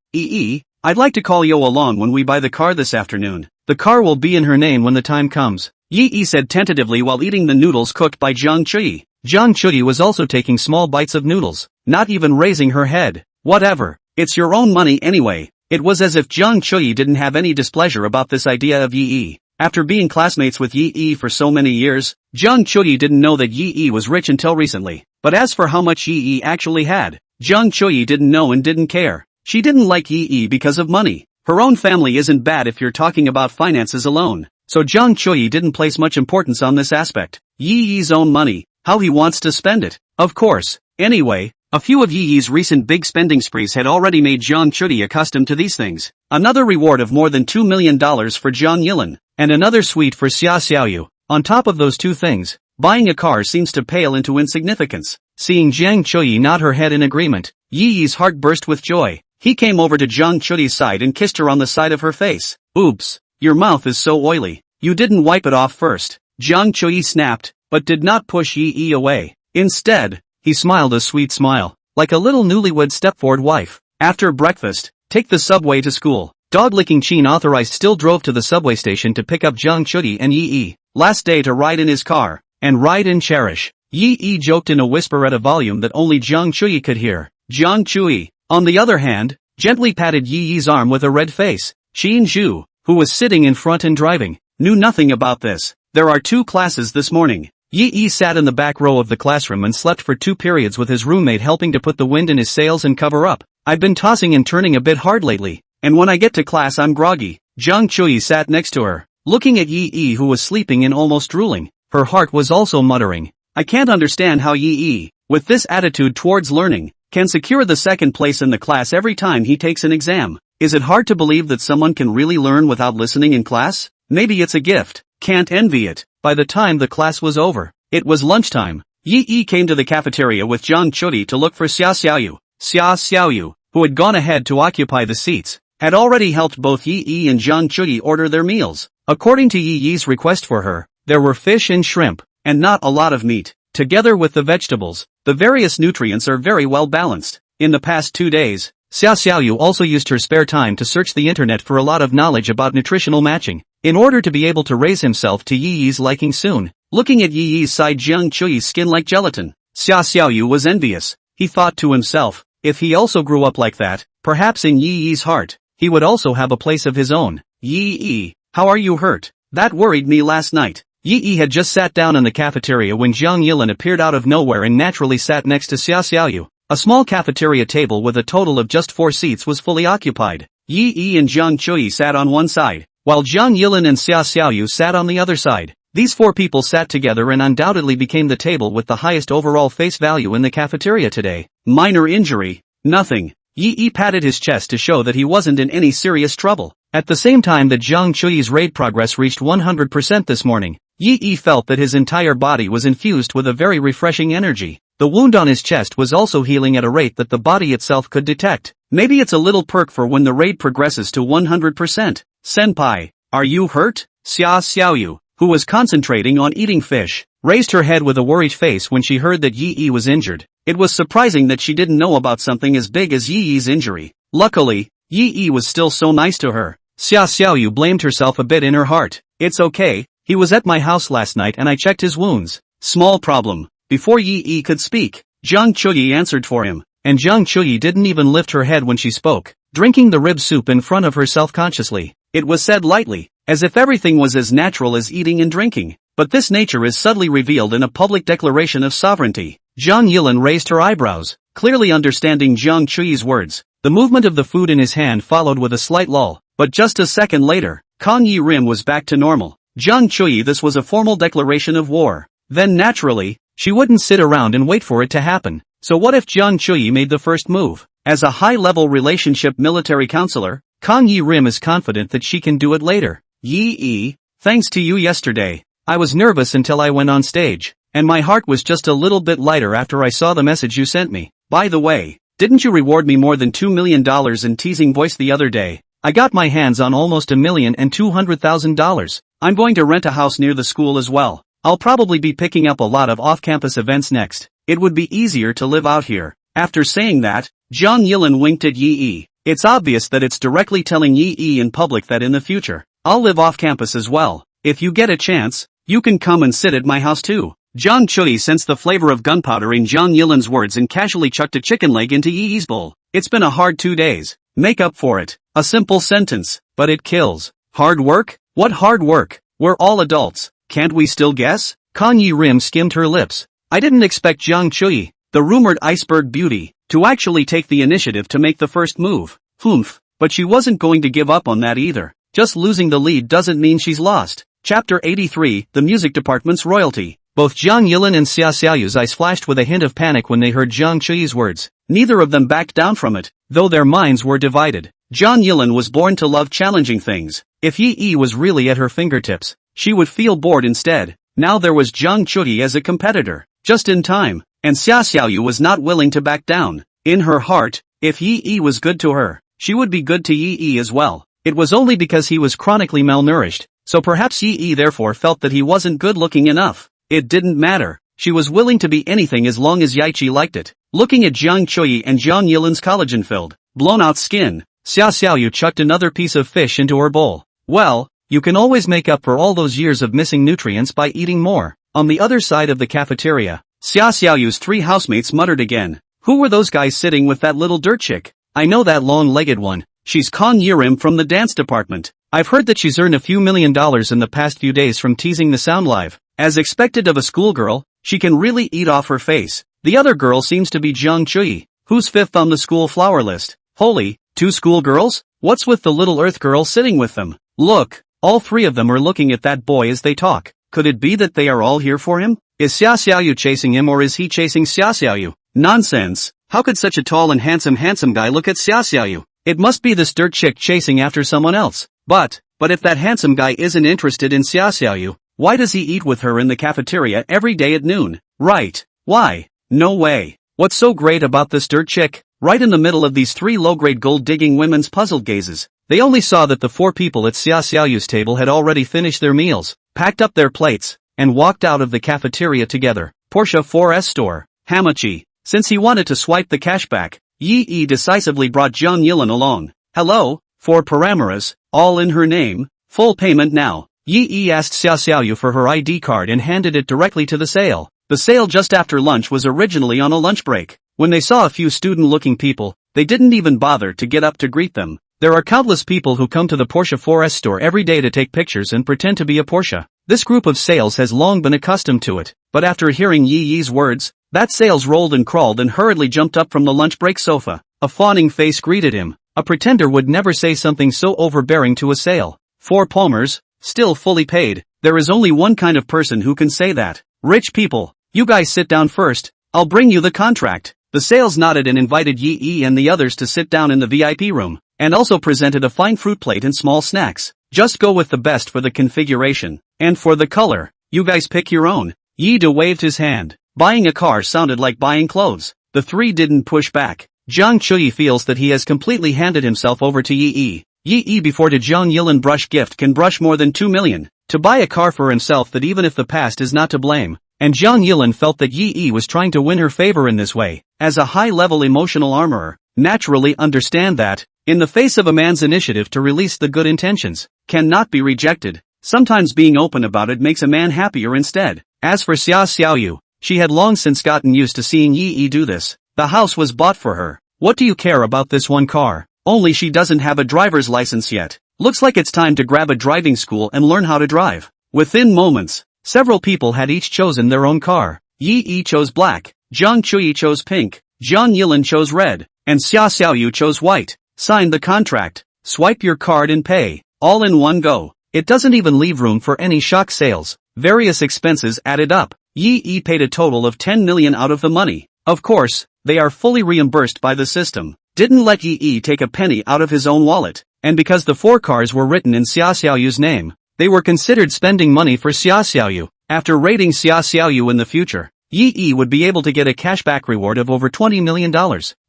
I'd like to call Yo along when we buy the car this afternoon. The car will be in her name when the time comes, Yi said tentatively while eating the noodles cooked by Zhang Chuyi. Zhang Chuyi was also taking small bites of noodles, not even raising her head. Whatever, it's your own money anyway. It was as if Zhang Chuyi didn't have any displeasure about this idea of Yi. After being classmates with Yi for so many years, Zhang Chuyi didn't know that Yi was rich until recently. But as for how much Yi actually had, Zhang Chuyi didn't know and didn't care. She didn't like Yi because of money. Her own family isn't bad if you're talking about finances alone. So Zhang Chuyi didn't place much importance on this aspect. Yi's own money, how he wants to spend it. Of course. Anyway, a few of Yi's recent big spending sprees had already made Zhang Chuyi accustomed to these things. Another reward of more than $2 million for Zhang Yilin, and another suite for Xiaoxiaoyu. On top of those two things, buying a car seems to pale into insignificance. Seeing Zhang Chuyi nod her head in agreement, Yi's heart burst with joy. He came over to Zhang Chuyi's side and kissed her on the side of her face. Oops, your mouth is so oily. You didn't wipe it off first. Zhang Chuyi snapped, but did not push Yi away. Instead, he smiled a sweet smile, like a little newlywed stepford wife. After breakfast, take the subway to school. Dog-licking Chin authorized still drove to the subway station to pick up Zhang Chuyi and Yi. Last day to ride in his car, and ride and cherish. Yi joked in a whisper at a volume that only Zhang Chuyi could hear. Zhang Chuyi, on the other hand, gently patted Yi's arm with a red face. Qin Zhu, who was sitting in front and driving, knew nothing about this. There are 2 classes this morning. Yi sat in the back row of the classroom and slept for 2 periods with his roommate helping to put the wind in his sails and cover up. I've been tossing and turning a bit hard lately, and when I get to class I'm groggy. Zhang Chuyi sat next to her, looking at Yi who was sleeping and almost drooling. Her heart was also muttering. I can't understand how Yi, with this attitude towards learning, can secure the second place in the class every time he takes an exam. Is it hard to believe that someone can really learn without listening in class? Maybe it's a gift. Can't envy it. By the time the class was over, it was lunchtime. Yi came to the cafeteria with Zhang Chuyi to look for Xiaoxiaoyu. Xiaoxiaoyu, who had gone ahead to occupy the seats, had already helped both Yi and Zhang Chuyi order their meals. According to Yi's request for her, there were fish and shrimp, and not a lot of meat. Together with the vegetables, the various nutrients are very well balanced. In the past 2 days, Xiaoxiaoyu also used her spare time to search the internet for a lot of knowledge about nutritional matching, in order to be able to raise himself to Yi's liking soon. Looking at Yi's side Zhang Chuyi's skin like gelatin, Xiaoxiaoyu was envious. He thought to himself, if he also grew up like that, perhaps in Yi's heart, he would also have a place of his own. Yi, how are you hurt? That worried me last night. Yi had just sat down in the cafeteria when Zhang Yilin appeared out of nowhere and naturally sat next to Xiaoxiaoyu. A small cafeteria table with a total of just 4 seats was fully occupied. Yi and Zhang Chuyi sat on one side, while Zhang Yilin and Xiaoxiaoyu sat on the other side. These 4 people sat together and undoubtedly became the table with the highest overall face value in the cafeteria today. Minor injury? Nothing. Yi patted his chest to show that he wasn't in any serious trouble. At the same time that Zhang Chuyi's raid progress reached 100% this morning, Yi felt that his entire body was infused with a very refreshing energy. The wound on his chest was also healing at a rate that the body itself could detect. Maybe it's a little perk for when the raid progresses to 100%. Senpai, are you hurt? Xiaoxiaoyu, who was concentrating on eating fish, raised her head with a worried face when she heard that Yi was injured. It was surprising that she didn't know about something as big as Yi's injury. Luckily, Yi was still so nice to her. Xiaoxiaoyu blamed herself a bit in her heart. It's okay, he was at my house last night and I checked his wounds. Small problem. Before Yi could speak, Zhang Chuyi answered for him, and Zhang Chuyi didn't even lift her head when she spoke, drinking the rib soup in front of her self-consciously. It was said lightly, as if everything was as natural as eating and drinking, but this nature is subtly revealed in a public declaration of sovereignty. Zhang Yilin raised her eyebrows, clearly understanding Zhang Chuyi's words. The movement of the food in his hand followed with a slight lull, but just a second later, Kang Yi Rim was back to normal. Zhang Chuyi, this was a formal declaration of war. Then naturally, she wouldn't sit around and wait for it to happen. So what if Zhang Chuyi made the first move? As a high-level relationship military counselor, Kang Yi Rim is confident that she can do it later. Yi, thanks to you yesterday, I was nervous until I went on stage, and my heart was just a little bit lighter after I saw the message you sent me. By the way, didn't you reward me more than $2 million in teasing voice the other day? I got my hands on almost $1,200,000. I'm going to rent a house near the school as well. I'll probably be picking up a lot of off-campus events next. It would be easier to live out here. After saying that, Jang Yilin winked at Yi. It's obvious that it's directly telling Yi in public that in the future, I'll live off-campus as well. If you get a chance, you can come and sit at my house too. Jang Chui sensed the flavor of gunpowder in Jang Yilin's words and casually chucked a chicken leg into Yi's bowl. It's been a hard 2 days. Make up for it. A simple sentence, but it kills. Hard work? What hard work? We're all adults. Can't we still guess? Kan Yi Rim skimmed her lips. I didn't expect Jang Chui, the rumored iceberg beauty, to actually take the initiative to make the first move. Humph. But she wasn't going to give up on that either. Just losing the lead doesn't mean she's lost. Chapter 83, The Music Department's Royalty. Both Jang Yilin and Xia Xiaoyu's eyes flashed with a hint of panic when they heard Jang Chui's words. Neither of them backed down from it, though their minds were divided. Jang Yilin was born to love challenging things. If Yi was really at her fingertips, she would feel bored instead. Now there was Jang Chui as a competitor, just in time, and Xia Xiaoyu was not willing to back down. In her heart, if Yi was good to her, she would be good to Yi as well. It was only because he was chronically malnourished, so perhaps Yi therefore felt that he wasn't good-looking enough. It didn't matter. She was willing to be anything as long as Yiqi liked it. Looking at Jang Chui and Jang Yilin's collagen-filled, blown-out skin, Xia Xiaoyu chucked another piece of fish into her bowl. Well, you can always make up for all those years of missing nutrients by eating more. On the other side of the cafeteria, Xia Xiaoyu's 3 housemates muttered again. Who were those guys sitting with that little dirt chick? I know that long-legged one. She's Kan Yirim from the dance department. I've heard that she's earned a few $1 million in the past few days from teasing the sound live. As expected of a schoolgirl, she can really eat off her face. The other girl seems to be Jang Chui, who's 5th on the school flower list. Holy, 2 schoolgirls? What's with the little earth girl sitting with them? Look, all 3 of them are looking at that boy as they talk. Could it be that they are all here for him? Is Xia Xiaoyu chasing him or is he chasing Xia Xiaoyu? Nonsense. How could such a tall and handsome guy look at Xia Xiaoyu? It must be this dirt chick chasing after someone else. But if that handsome guy isn't interested in Xia Xiaoyu, why does he eat with her in the cafeteria every day at noon? Right. Why? No way. What's so great about this dirt chick? Right in the middle of these 3 low-grade gold-digging women's puzzled gazes, they only saw that the 4 people at Xia Xiaoyu's table had already finished their meals, packed up their plates, and walked out of the cafeteria together. Porsche 4S store. Hamachi. Since he wanted to swipe the cash back, Yi decisively brought Jang Yilin along. Hello, 4 parameters, all in her name, full payment now. Yi asked Xia Xiaoyu for her ID card and handed it directly to the sale. The sale just after lunch was originally on a lunch break. When they saw a few student-looking people, they didn't even bother to get up to greet them. There are countless people who come to the Porsche 4S store every day to take pictures and pretend to be a Porsche. This group of sales has long been accustomed to it, but after hearing Yi's words, that sales rolled and crawled and hurriedly jumped up from the lunch break sofa. A fawning face greeted him. A pretender would never say something so overbearing to a sale. 4 palmers, still fully paid. There is only one kind of person who can say that. Rich people. You guys sit down first, I'll bring you the contract. The sales nodded and invited Yi and the others to sit down in the VIP room, and also presented a fine fruit plate and small snacks. Just go with the best for the configuration. And for the color, you guys pick your own. Yi waved his hand. Buying a car sounded like buying clothes. The 3 didn't push back. Jang Chui feels that he has completely handed himself over to Yi. Yi before the Jang Yilin brush gift can brush more than 2 million. To buy a car for himself that even if the past is not to blame. And Jang Yilin felt that Yi was trying to win her favor in this way. As a high-level emotional armorer, naturally understand that, in the face of a man's initiative to release the good intentions, cannot be rejected. Sometimes being open about it makes a man happier instead. As for Xia Xiaoyu, she had long since gotten used to seeing Yi do this. The house was bought for her. What do you care about this one car? Only she doesn't have a driver's license yet. Looks like it's time to grab a driving school and learn how to drive. Within moments, several people had each chosen their own car. Yi chose black, Jang Chui chose pink, Jang Yilin chose red, and Xia Xiaoyu chose white. Sign the contract, swipe your card and pay, all in one go. It doesn't even leave room for any shock sales. Various expenses added up. Yi paid a total of 10 million out of the money. Of course, they are fully reimbursed by the system. Didn't let Yi take a penny out of his own wallet. And because the 4 cars were written in Xia Xiaoyu's name, They were considered spending money for Xiaoxiaoyu. After raiding Xiaoxiaoyu in the future, Yi would be able to get a cashback reward of over $20 million,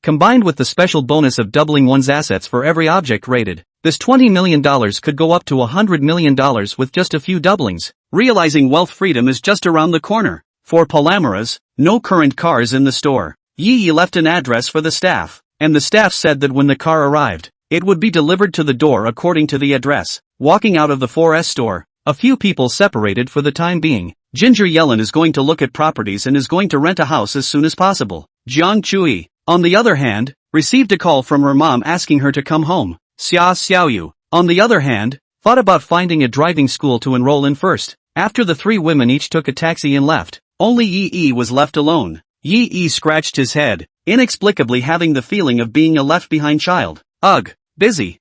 combined with the special bonus of doubling one's assets for every object raided. This $20 million could go up to $100 million with just a few doublings. Realizing wealth freedom is just around the corner. For Palameras, no current cars in the store. Yi left an address for the staff, and the staff said that when the car arrived, it would be delivered to the door according to the address. Walking out of the 4S store, a few people separated for the time being. Ginger Yellen is going to look at properties and is going to rent a house as soon as possible. Jiang Chui, on the other hand, received a call from her mom asking her to come home. Xia Xiaoyu, on the other hand, thought about finding a driving school to enroll in first. After the three women each took a taxi and left, only Yi was left alone. Yi scratched his head, inexplicably having the feeling of being a left-behind child. Ugh, busy.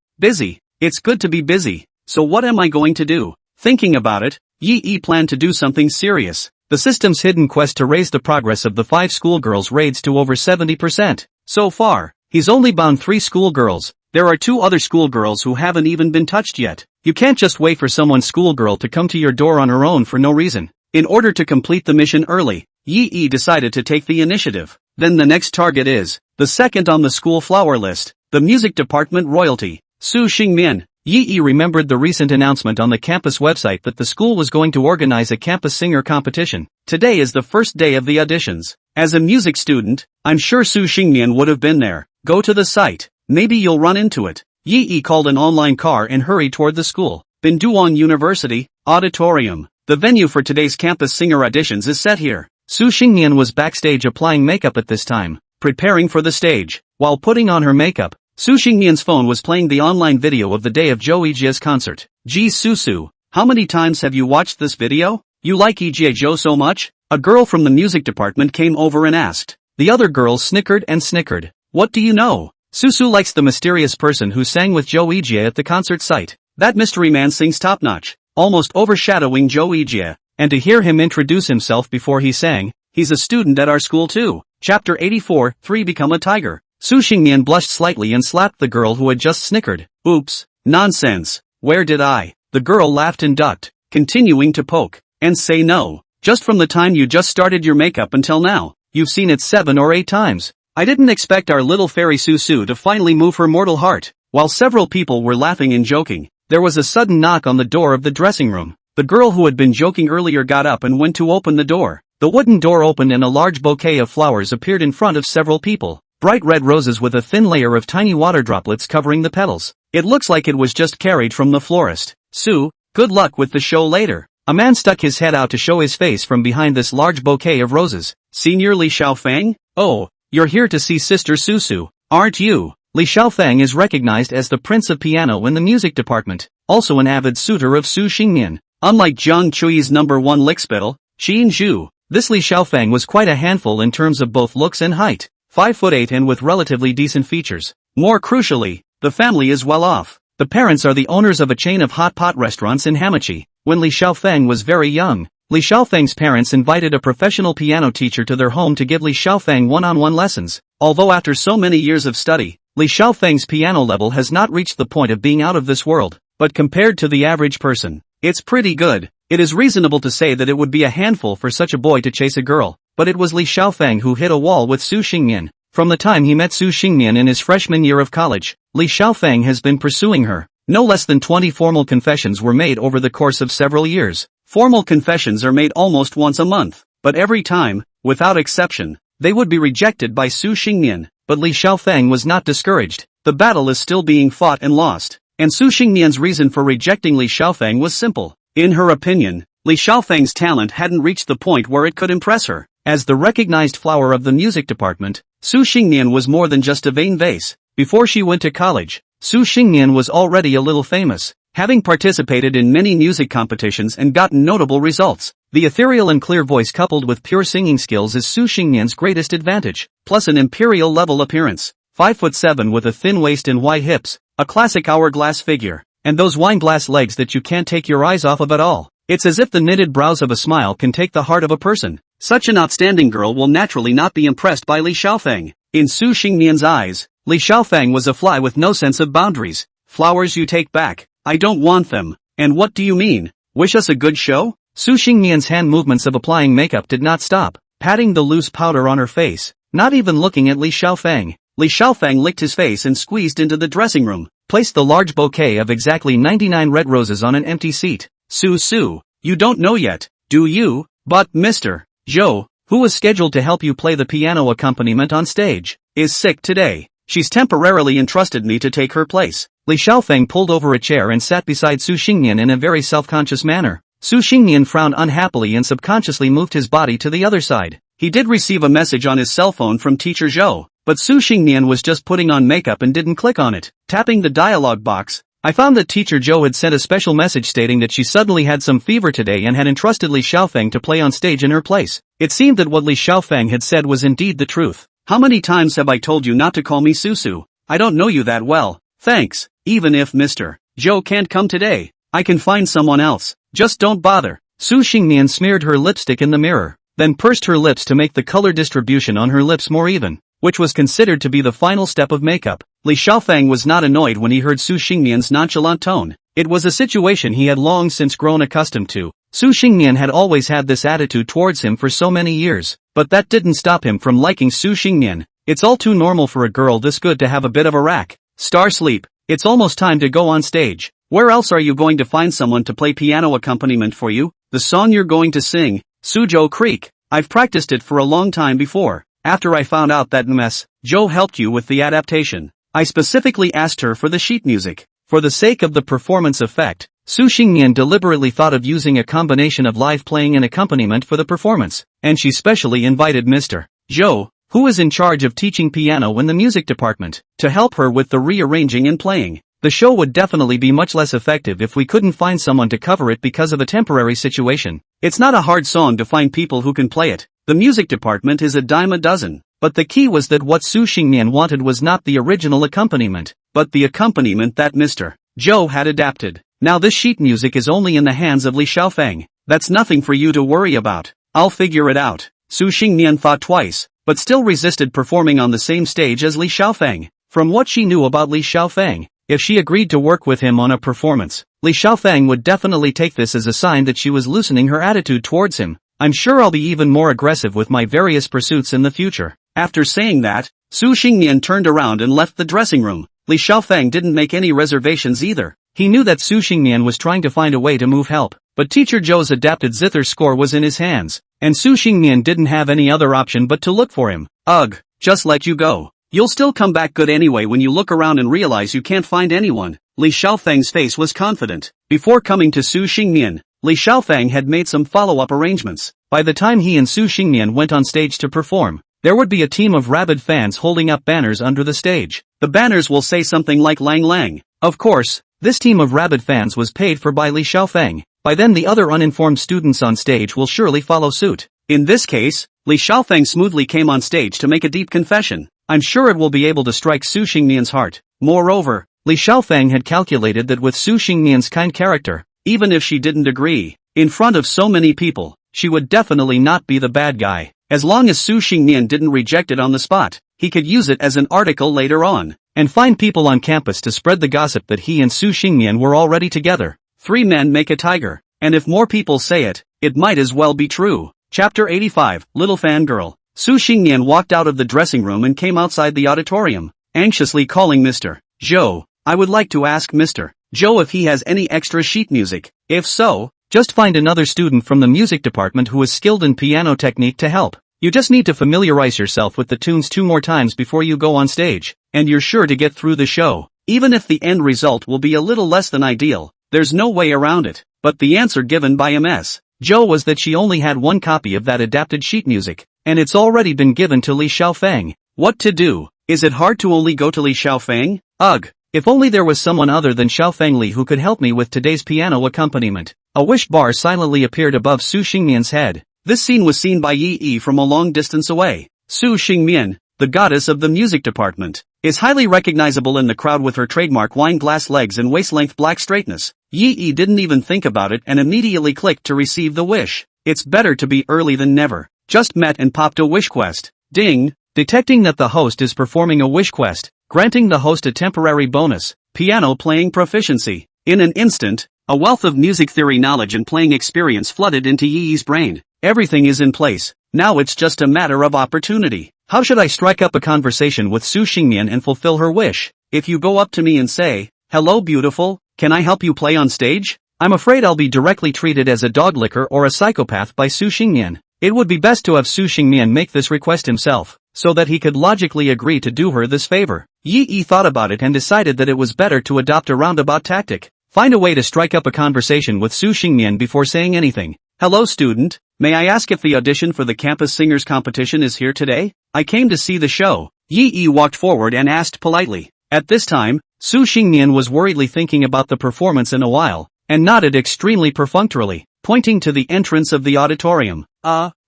It's good to be busy. So what am I going to do? Thinking about it, Yi planned to do something serious. The system's hidden quest to raise the progress of the 5 schoolgirls raids to over 70%. So far, he's only bound 3 schoolgirls. There are 2 other schoolgirls who haven't even been touched yet. You can't just wait for someone's schoolgirl to come to your door on her own for no reason. In order to complete the mission early, Yi decided to take the initiative. Then the next target is the second on the school flower list, the music department royalty, Su Xingmian. Yi remembered the recent announcement on the campus website that the school was going to organize a campus singer competition. Today is the first day of the auditions. As a music student, I'm sure Su Xingmian would have been there. Go to the site. Maybe you'll run into it. Yi called an online car and hurried toward the school. Binduan University, Auditorium. The venue for today's campus singer auditions is set here. Su Xingmian was backstage applying makeup at this time, preparing for the stage. While putting on her makeup, Su Xingmian's phone was playing the online video of the day of Zhou Yijia's concert. Ji Susu, how many times have you watched this video? You like Yijie Zhou so much? A girl from the music department came over and asked. The other girls snickered and snickered. What do you know? Susu likes the mysterious person who sang with Zhou Yijie at the concert site. That mystery man sings top-notch, almost overshadowing Zhou Yijie. And to hear him introduce himself before he sang, he's a student at our school too. Chapter 84, 3 Become a Tiger. Su Xingmian blushed slightly and slapped the girl who had just snickered. Oops, nonsense, where did I? The girl laughed and ducked, continuing to poke and say no. Just from the time you just started your makeup until now, you've seen it 7 or 8 times. I didn't expect our little fairy Susu to finally move her mortal heart. While several people were laughing and joking, there was a sudden knock on the door of the dressing room. The girl who had been joking earlier got up and went to open the door. The wooden door opened and a large bouquet of flowers appeared in front of several people. Bright red roses with a thin layer of tiny water droplets covering the petals. It looks like it was just carried from the florist. Su, good luck with the show later. A man stuck his head out to show his face from behind this large bouquet of roses. Senior Li Xiaofang? Oh, you're here to see Sister Susu, aren't you? Li Xiaofang is recognized as the Prince of Piano in the music department, also an avid suitor of Su Xingmian. Unlike Jiang Chui's number 1 lickspittle, Qin Zhu, this Li Xiaofang was quite a handful in terms of both looks and height. 5'8" and with relatively decent features. More crucially, the family is well off. The parents are the owners of a chain of hot pot restaurants in Hamachi. When Li Xiaofang was very young, Li Xiaofang's parents invited a professional piano teacher to their home to give Li Xiaofang one-on-one lessons. Although after so many years of study, Li Xiaofang's piano level has not reached the point of being out of this world, but compared to the average person, it's pretty good. It is reasonable to say that it would be a handful for such a boy to chase a girl, but it was Li Xiaofang who hit a wall with Su Xingmian. From the time he met Su Xingmian in his freshman year of college, Li Xiaofang has been pursuing her. No less than 20 formal confessions were made over the course of several years. Formal confessions are made almost once a month, but every time, without exception, they would be rejected by Su Xingmian. But Li Xiaofang was not discouraged. The battle is still being fought and lost, and Su Xingmian's reason for rejecting Li Xiaofang was simple. In her opinion, Li Xiaofang's talent hadn't reached the point where it could impress her. As the recognized flower of the music department, Su Xingmian was more than just a vain vase. Before she went to college, Su Xingmian was already a little famous, having participated in many music competitions and gotten notable results. The ethereal and clear voice coupled with pure singing skills is Su Xingmian's greatest advantage, plus an imperial-level appearance. 5'7" with a thin waist and wide hips, a classic hourglass figure, and those wineglass legs that you can't take your eyes off of at all. It's as if the knitted brows of a smile can take the heart of a person. Such an outstanding girl will naturally not be impressed by Li Xiaofang. In Su Xingmian's eyes, Li Xiaofang was a fly with no sense of boundaries. Flowers you take back, I don't want them. And what do you mean? Wish us a good show? Su Xingnian's hand movements of applying makeup did not stop, patting the loose powder on her face, not even looking at Li Xiaofeng. Li Xiaofeng licked his face and squeezed into the dressing room, placed the large bouquet of exactly 99 red roses on an empty seat. Su, you don't know yet, do you? But Mr. Zhou, who was scheduled to help you play the piano accompaniment on stage, is sick today. She's temporarily entrusted me to take her place. Li Xiaofeng pulled over a chair and sat beside Su Xingnian in a very self-conscious manner. Su Xingnian frowned unhappily and subconsciously moved his body to the other side. He did receive a message on his cell phone from Teacher Zhou, but Su Xingnian was just putting on makeup and didn't click on it. Tapping the dialog box, I found that Teacher Zhou had sent a special message stating that she suddenly had some fever today and had entrusted Li Xiaofeng to play on stage in her place. It seemed that what Li Xiaofeng had said was indeed the truth. How many times have I told you not to call me Susu? I don't know you that well. Thanks. Even if Mr. Zhou can't come today, I can find someone else. Just don't bother. Su Xingnian smeared her lipstick in the mirror, then pursed her lips to make the color distribution on her lips more even, which was considered to be the final step of makeup. Li Xiaofeng was not annoyed when he heard Su Xingnian's nonchalant tone. It was a situation he had long since grown accustomed to. Su Xingnian had always had this attitude towards him for so many years, but that didn't stop him from liking Su Xingnian. It's all too normal for a girl this good to have a bit of a rack. Star sleep. It's almost time to go on stage. Where else are you going to find someone to play piano accompaniment for you? The song you're going to sing, Suzhou Creek. I've practiced it for a long time before. After I found out that Ms. Zhou helped you with the adaptation, I specifically asked her for the sheet music. For the sake of the performance effect, Su Xingnian deliberately thought of using a combination of live playing and accompaniment for the performance, and she specially invited Mr. Zhou, who is in charge of teaching piano in the music department, to help her with the rearranging and playing. The show would definitely be much less effective if we couldn't find someone to cover it because of a temporary situation. It's not a hard song to find people who can play it. The music department is a dime a dozen. But the key was that what Su Xingnian wanted was not the original accompaniment, but the accompaniment that Mr. Zhou had adapted. Now this sheet music is only in the hands of Li Xiaofeng. That's nothing for you to worry about. I'll figure it out. Su Xingnian thought twice, but still resisted performing on the same stage as Li Xiaofeng. From what she knew about Li Xiaofeng, if she agreed to work with him on a performance, Li Xiaofeng would definitely take this as a sign that she was loosening her attitude towards him. I'm sure I'll be even more aggressive with my various pursuits in the future. After saying that, Su Xingnian turned around and left the dressing room. Li Xiaofeng didn't make any reservations either. He knew that Su Xingnian was trying to find a way to move help, but Teacher Zhou's adapted zither score was in his hands, and Su Xingnian didn't have any other option but to look for him. Ugh, just let you go. You'll still come back good anyway when you look around and realize you can't find anyone. Li Xiaofeng's face was confident. Before coming to Su Xingnian, Li Xiaofeng had made some follow-up arrangements. By the time he and Su Xingnian went on stage to perform, there would be a team of rabid fans holding up banners under the stage. The banners will say something like Lang Lang. Of course, this team of rabid fans was paid for by Li Xiaofeng. By then the other uninformed students on stage will surely follow suit. In this case, Li Xiaofeng smoothly came on stage to make a deep confession. I'm sure it will be able to strike Su Xingnian's heart. Moreover, Li Xiaofeng had calculated that with Su Xingnian's kind character, even if she didn't agree, in front of so many people, she would definitely not be the bad guy. As long as Su Xingnian didn't reject it on the spot, he could use it as an article later on, and find people on campus to spread the gossip that he and Su Xingnian were already together. 3 men make a tiger, and if more people say it, it might as well be true. Chapter 85, Little Fangirl. Su Xingnian walked out of the dressing room and came outside the auditorium, anxiously calling Mr. Zhou. I would like to ask Mr. Zhou if he has any extra sheet music. If so, just find another student from the music department who is skilled in piano technique to help. You just need to familiarize yourself with the tunes 2 more times before you go on stage, and you're sure to get through the show. Even if the end result will be a little less than ideal, there's no way around it. But the answer given by Ms. Zhou was that she only had 1 copy of that adapted sheet music, and it's already been given to Li Xiaofeng. What to do? Is it hard to only go to Li Xiaofeng? Ugh, if only there was someone other than Xiaofeng Li who could help me with today's piano accompaniment. A wish bar silently appeared above Su Xingmian's head. This scene was seen by Yi Yi from a long distance away. Su Xingmian, the goddess of the music department, is highly recognizable in the crowd with her trademark wine glass legs and waist-length black straightness. Yi Yi didn't even think about it and immediately clicked to receive the wish. It's better to be early than never. Just met and popped a wish quest. Ding! Detecting that the host is performing a wish quest, granting the host a temporary bonus, piano playing proficiency. In an instant, A wealth of music theory knowledge and playing experience flooded into Yi's brain. Everything is in place. Now it's just a matter of opportunity. How should I strike up a conversation with Su Xingmian and fulfill her wish? If you go up to me and say, "Hello beautiful, can I help you play on stage?" I'm afraid I'll be directly treated as a dog licker or a psychopath by Su Xingmian. It would be best to have Su Xingmian make this request himself, so that he could logically agree to do her this favor. Yi thought about it and decided that it was better to adopt a roundabout tactic. Find a way to strike up a conversation with Su Xingmian before saying anything. "Hello student, may I ask if the audition for the campus singers competition is here today? I came to see the show." Yi walked forward and asked politely. At this time, Su Xingmian was worriedly thinking about the performance in a while, and nodded extremely perfunctorily, pointing to the entrance of the auditorium.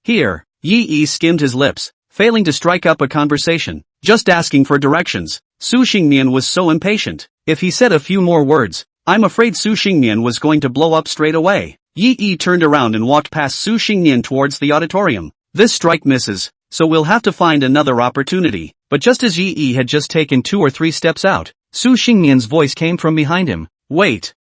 Here. Yi skimmed his lips, failing to strike up a conversation, just asking for directions. Su Xingmian was so impatient. If he said a few more words, I'm afraid Su Xingmian was going to blow up straight away. Yi turned around and walked past Su Xingmian towards the auditorium. This strike misses, so we'll have to find another opportunity. But just as Yi had just taken 2 or 3 steps out, Su Xingmian's voice came from behind him. Wait,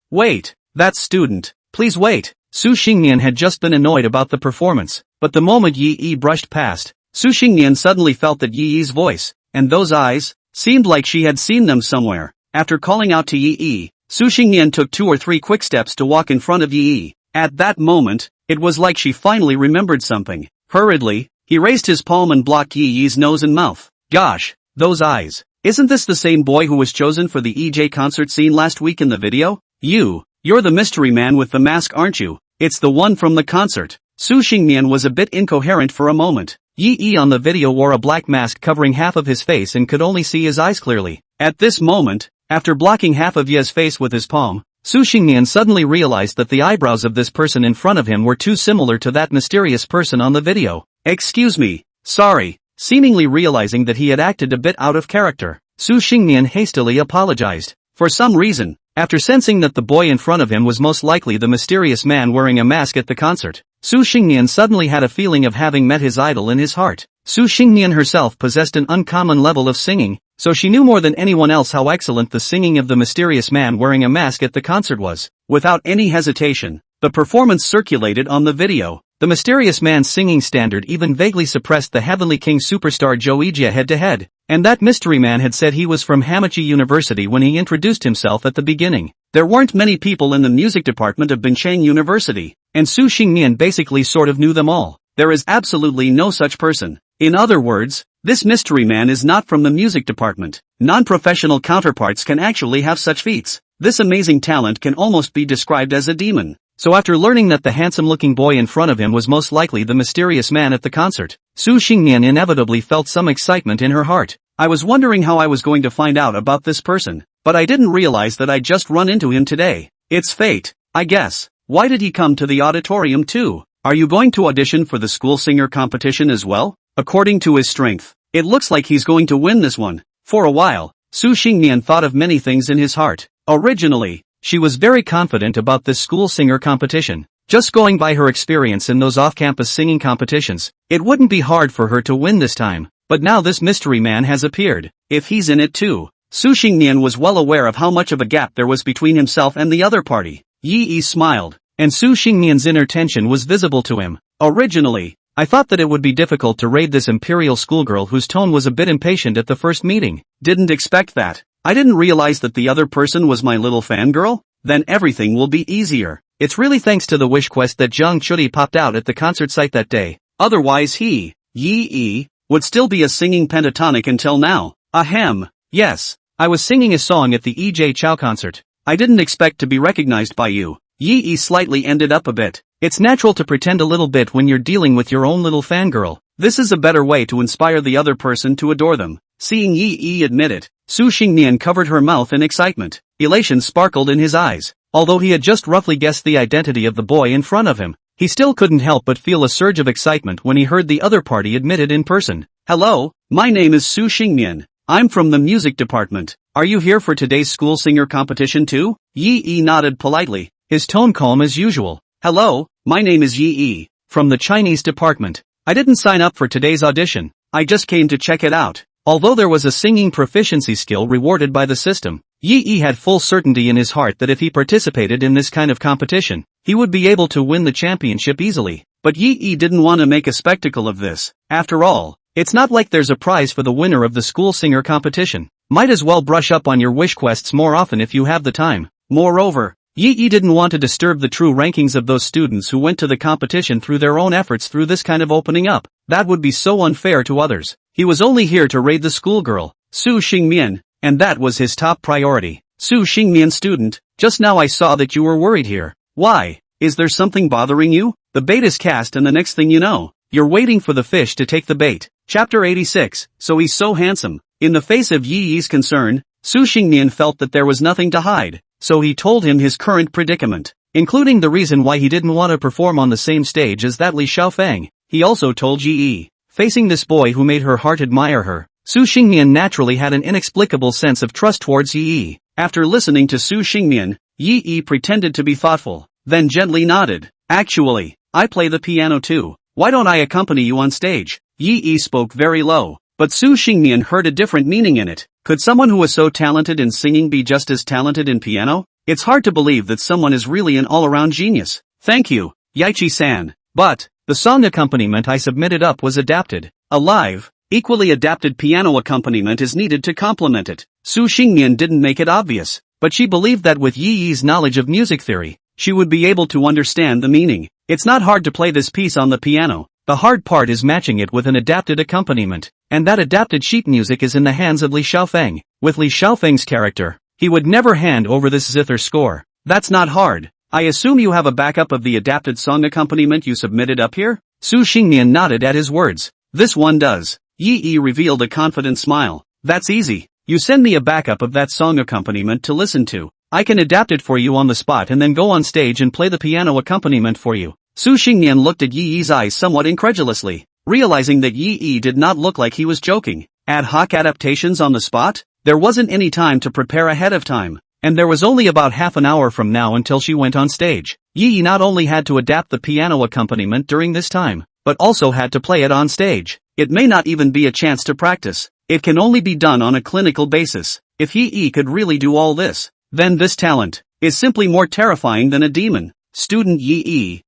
that student, please wait. Su Xingmian had just been annoyed about the performance, but the moment Yi brushed past, Su Xingmian suddenly felt that Yi's voice, and those eyes, seemed like she had seen them somewhere. After calling out to Yi, Su Xingmian took 2 or 3 quick steps to walk in front of Yi. At that moment, it was like she finally remembered something. Hurriedly, he raised his palm and blocked Yi's nose and mouth. Gosh, those eyes. Isn't this the same boy who was chosen for the EJ concert scene last week in the video? You're the mystery man with the mask, aren't you? It's the one from the concert. Su Xingmian was a bit incoherent for a moment. Yi on the video wore a black mask covering half of his face and could only see his eyes clearly. At this moment, after blocking half of Yi's face with his palm, Su Xingmian suddenly realized that the eyebrows of this person in front of him were too similar to that mysterious person on the video. Excuse me, sorry. Seemingly realizing that he had acted a bit out of character, Su Xingmian hastily apologized. For some reason, after sensing that the boy in front of him was most likely the mysterious man wearing a mask at the concert, Su Xingmian suddenly had a feeling of having met his idol in his heart. Su Xingmian herself possessed an uncommon level of singing, so she knew more than anyone else how excellent the singing of the mysterious man wearing a mask at the concert was. Without any hesitation, the performance circulated on the video. The mysterious man's singing standard even vaguely suppressed the Heavenly King superstar Joijia head-to-head, and that mystery man had said he was from Hamachi University when he introduced himself at the beginning. There weren't many people in the music department of Binchang University, and Su Xingmian basically sort of knew them all. There is absolutely no such person. In other words, this mystery man is not from the music department. Non-professional counterparts can actually have such feats. This amazing talent can almost be described as a demon. So after learning that the handsome-looking boy in front of him was most likely the mysterious man at the concert, Su Xingmian inevitably felt some excitement in her heart. I was wondering how I was going to find out about this person, but I didn't realize that I'd just run into him today. It's fate, I guess. Why did he come to the auditorium too? Are you going to audition for the school singer competition as well? According to his strength, it looks like he's going to win this one. For a while, Su Xingmian thought of many things in his heart. Originally, she was very confident about this school singer competition. Just going by her experience in those off-campus singing competitions, it wouldn't be hard for her to win this time. But now this mystery man has appeared. If he's in it too. Su Xingmian was well aware of how much of a gap there was between himself and the other party. Yi smiled, and Su Xingmian's inner tension was visible to him. Originally, I thought that it would be difficult to raid this imperial schoolgirl whose tone was a bit impatient at the first meeting. Didn't expect that. I didn't realize that the other person was my little fangirl? Then everything will be easier. It's really thanks to the wish quest that Zhang Chudi popped out at the concert site that day. Otherwise Yi would still be a singing pentatonic until now. Ahem. Yes, I was singing a song at the EJ Chow concert. I didn't expect to be recognized by you. Yi slightly ended up a bit. It's natural to pretend a little bit when you're dealing with your own little fangirl. This is a better way to inspire the other person to adore them. Seeing Yi admit it, Su Xingmian covered her mouth in excitement. Elation sparkled in his eyes. Although he had just roughly guessed the identity of the boy in front of him, he still couldn't help but feel a surge of excitement when he heard the other party admit it in person. Hello, my name is Su Xingmian. I'm from the music department. Are you here for today's school singer competition too? Yi nodded politely, his tone calm as usual. Hello, my name is Yi, from the Chinese department. I didn't sign up for today's audition. I just came to check it out. Although there was a singing proficiency skill rewarded by the system, Yi had full certainty in his heart that if he participated in this kind of competition, he would be able to win the championship easily. But Yi didn't want to make a spectacle of this. After all, it's not like there's a prize for the winner of the school singer competition. Might as well brush up on your wish quests more often if you have the time. Moreover, Yi didn't want to disturb the true rankings of those students who went to the competition through their own efforts through this kind of opening up. That would be so unfair to others. He was only here to raid the schoolgirl, Su Xingmian, and that was his top priority. Su Xingmian student, just now I saw that you were worried here. Why? Is there something bothering you? The bait is cast and the next thing you know, you're waiting for the fish to take the bait. Chapter 86, So he's so handsome. In the face of Yi's concern, Su Xingmian felt that there was nothing to hide, so he told him his current predicament, including the reason why he didn't want to perform on the same stage as that Li Xiaofeng. He also told Yi. Facing this boy who made her heart admire her, Su Xingmian naturally had an inexplicable sense of trust towards Yi. After listening to Su Xingmian, Yi pretended to be thoughtful, then gently nodded. Actually, I play the piano too. Why don't I accompany you on stage? Yi spoke very low, but Su Xingmian heard a different meaning in it. Could someone who was so talented in singing be just as talented in piano? It's hard to believe that someone is really an all-around genius. Thank you, Yaichi-san. But, the song accompaniment I submitted up was adapted. A live, equally adapted piano accompaniment is needed to complement it. Su Xingmian didn't make it obvious, but she believed that with Yi's knowledge of music theory, she would be able to understand the meaning. It's not hard to play this piece on the piano. The hard part is matching it with an adapted accompaniment, and that adapted sheet music is in the hands of Li Xiaofeng. With Li Xiaofeng's character, he would never hand over this zither score. That's not hard. I assume you have a backup of the adapted song accompaniment you submitted up here? Su Xingmian nodded at his words. This one does. Yi revealed a confident smile. That's easy. You send me a backup of that song accompaniment to listen to. I can adapt it for you on the spot and then go on stage and play the piano accompaniment for you. Su Xingmian looked at Yi's eyes somewhat incredulously, realizing that Yi did not look like he was joking. Ad hoc adaptations on the spot? There wasn't any time to prepare ahead of time, and there was only about half an hour from now until she went on stage. Yi not only had to adapt the piano accompaniment during this time, but also had to play it on stage. It may not even be a chance to practice. It can only be done on a clinical basis. If Yi could really do all this, then this talent is simply more terrifying than a demon. Student Yi.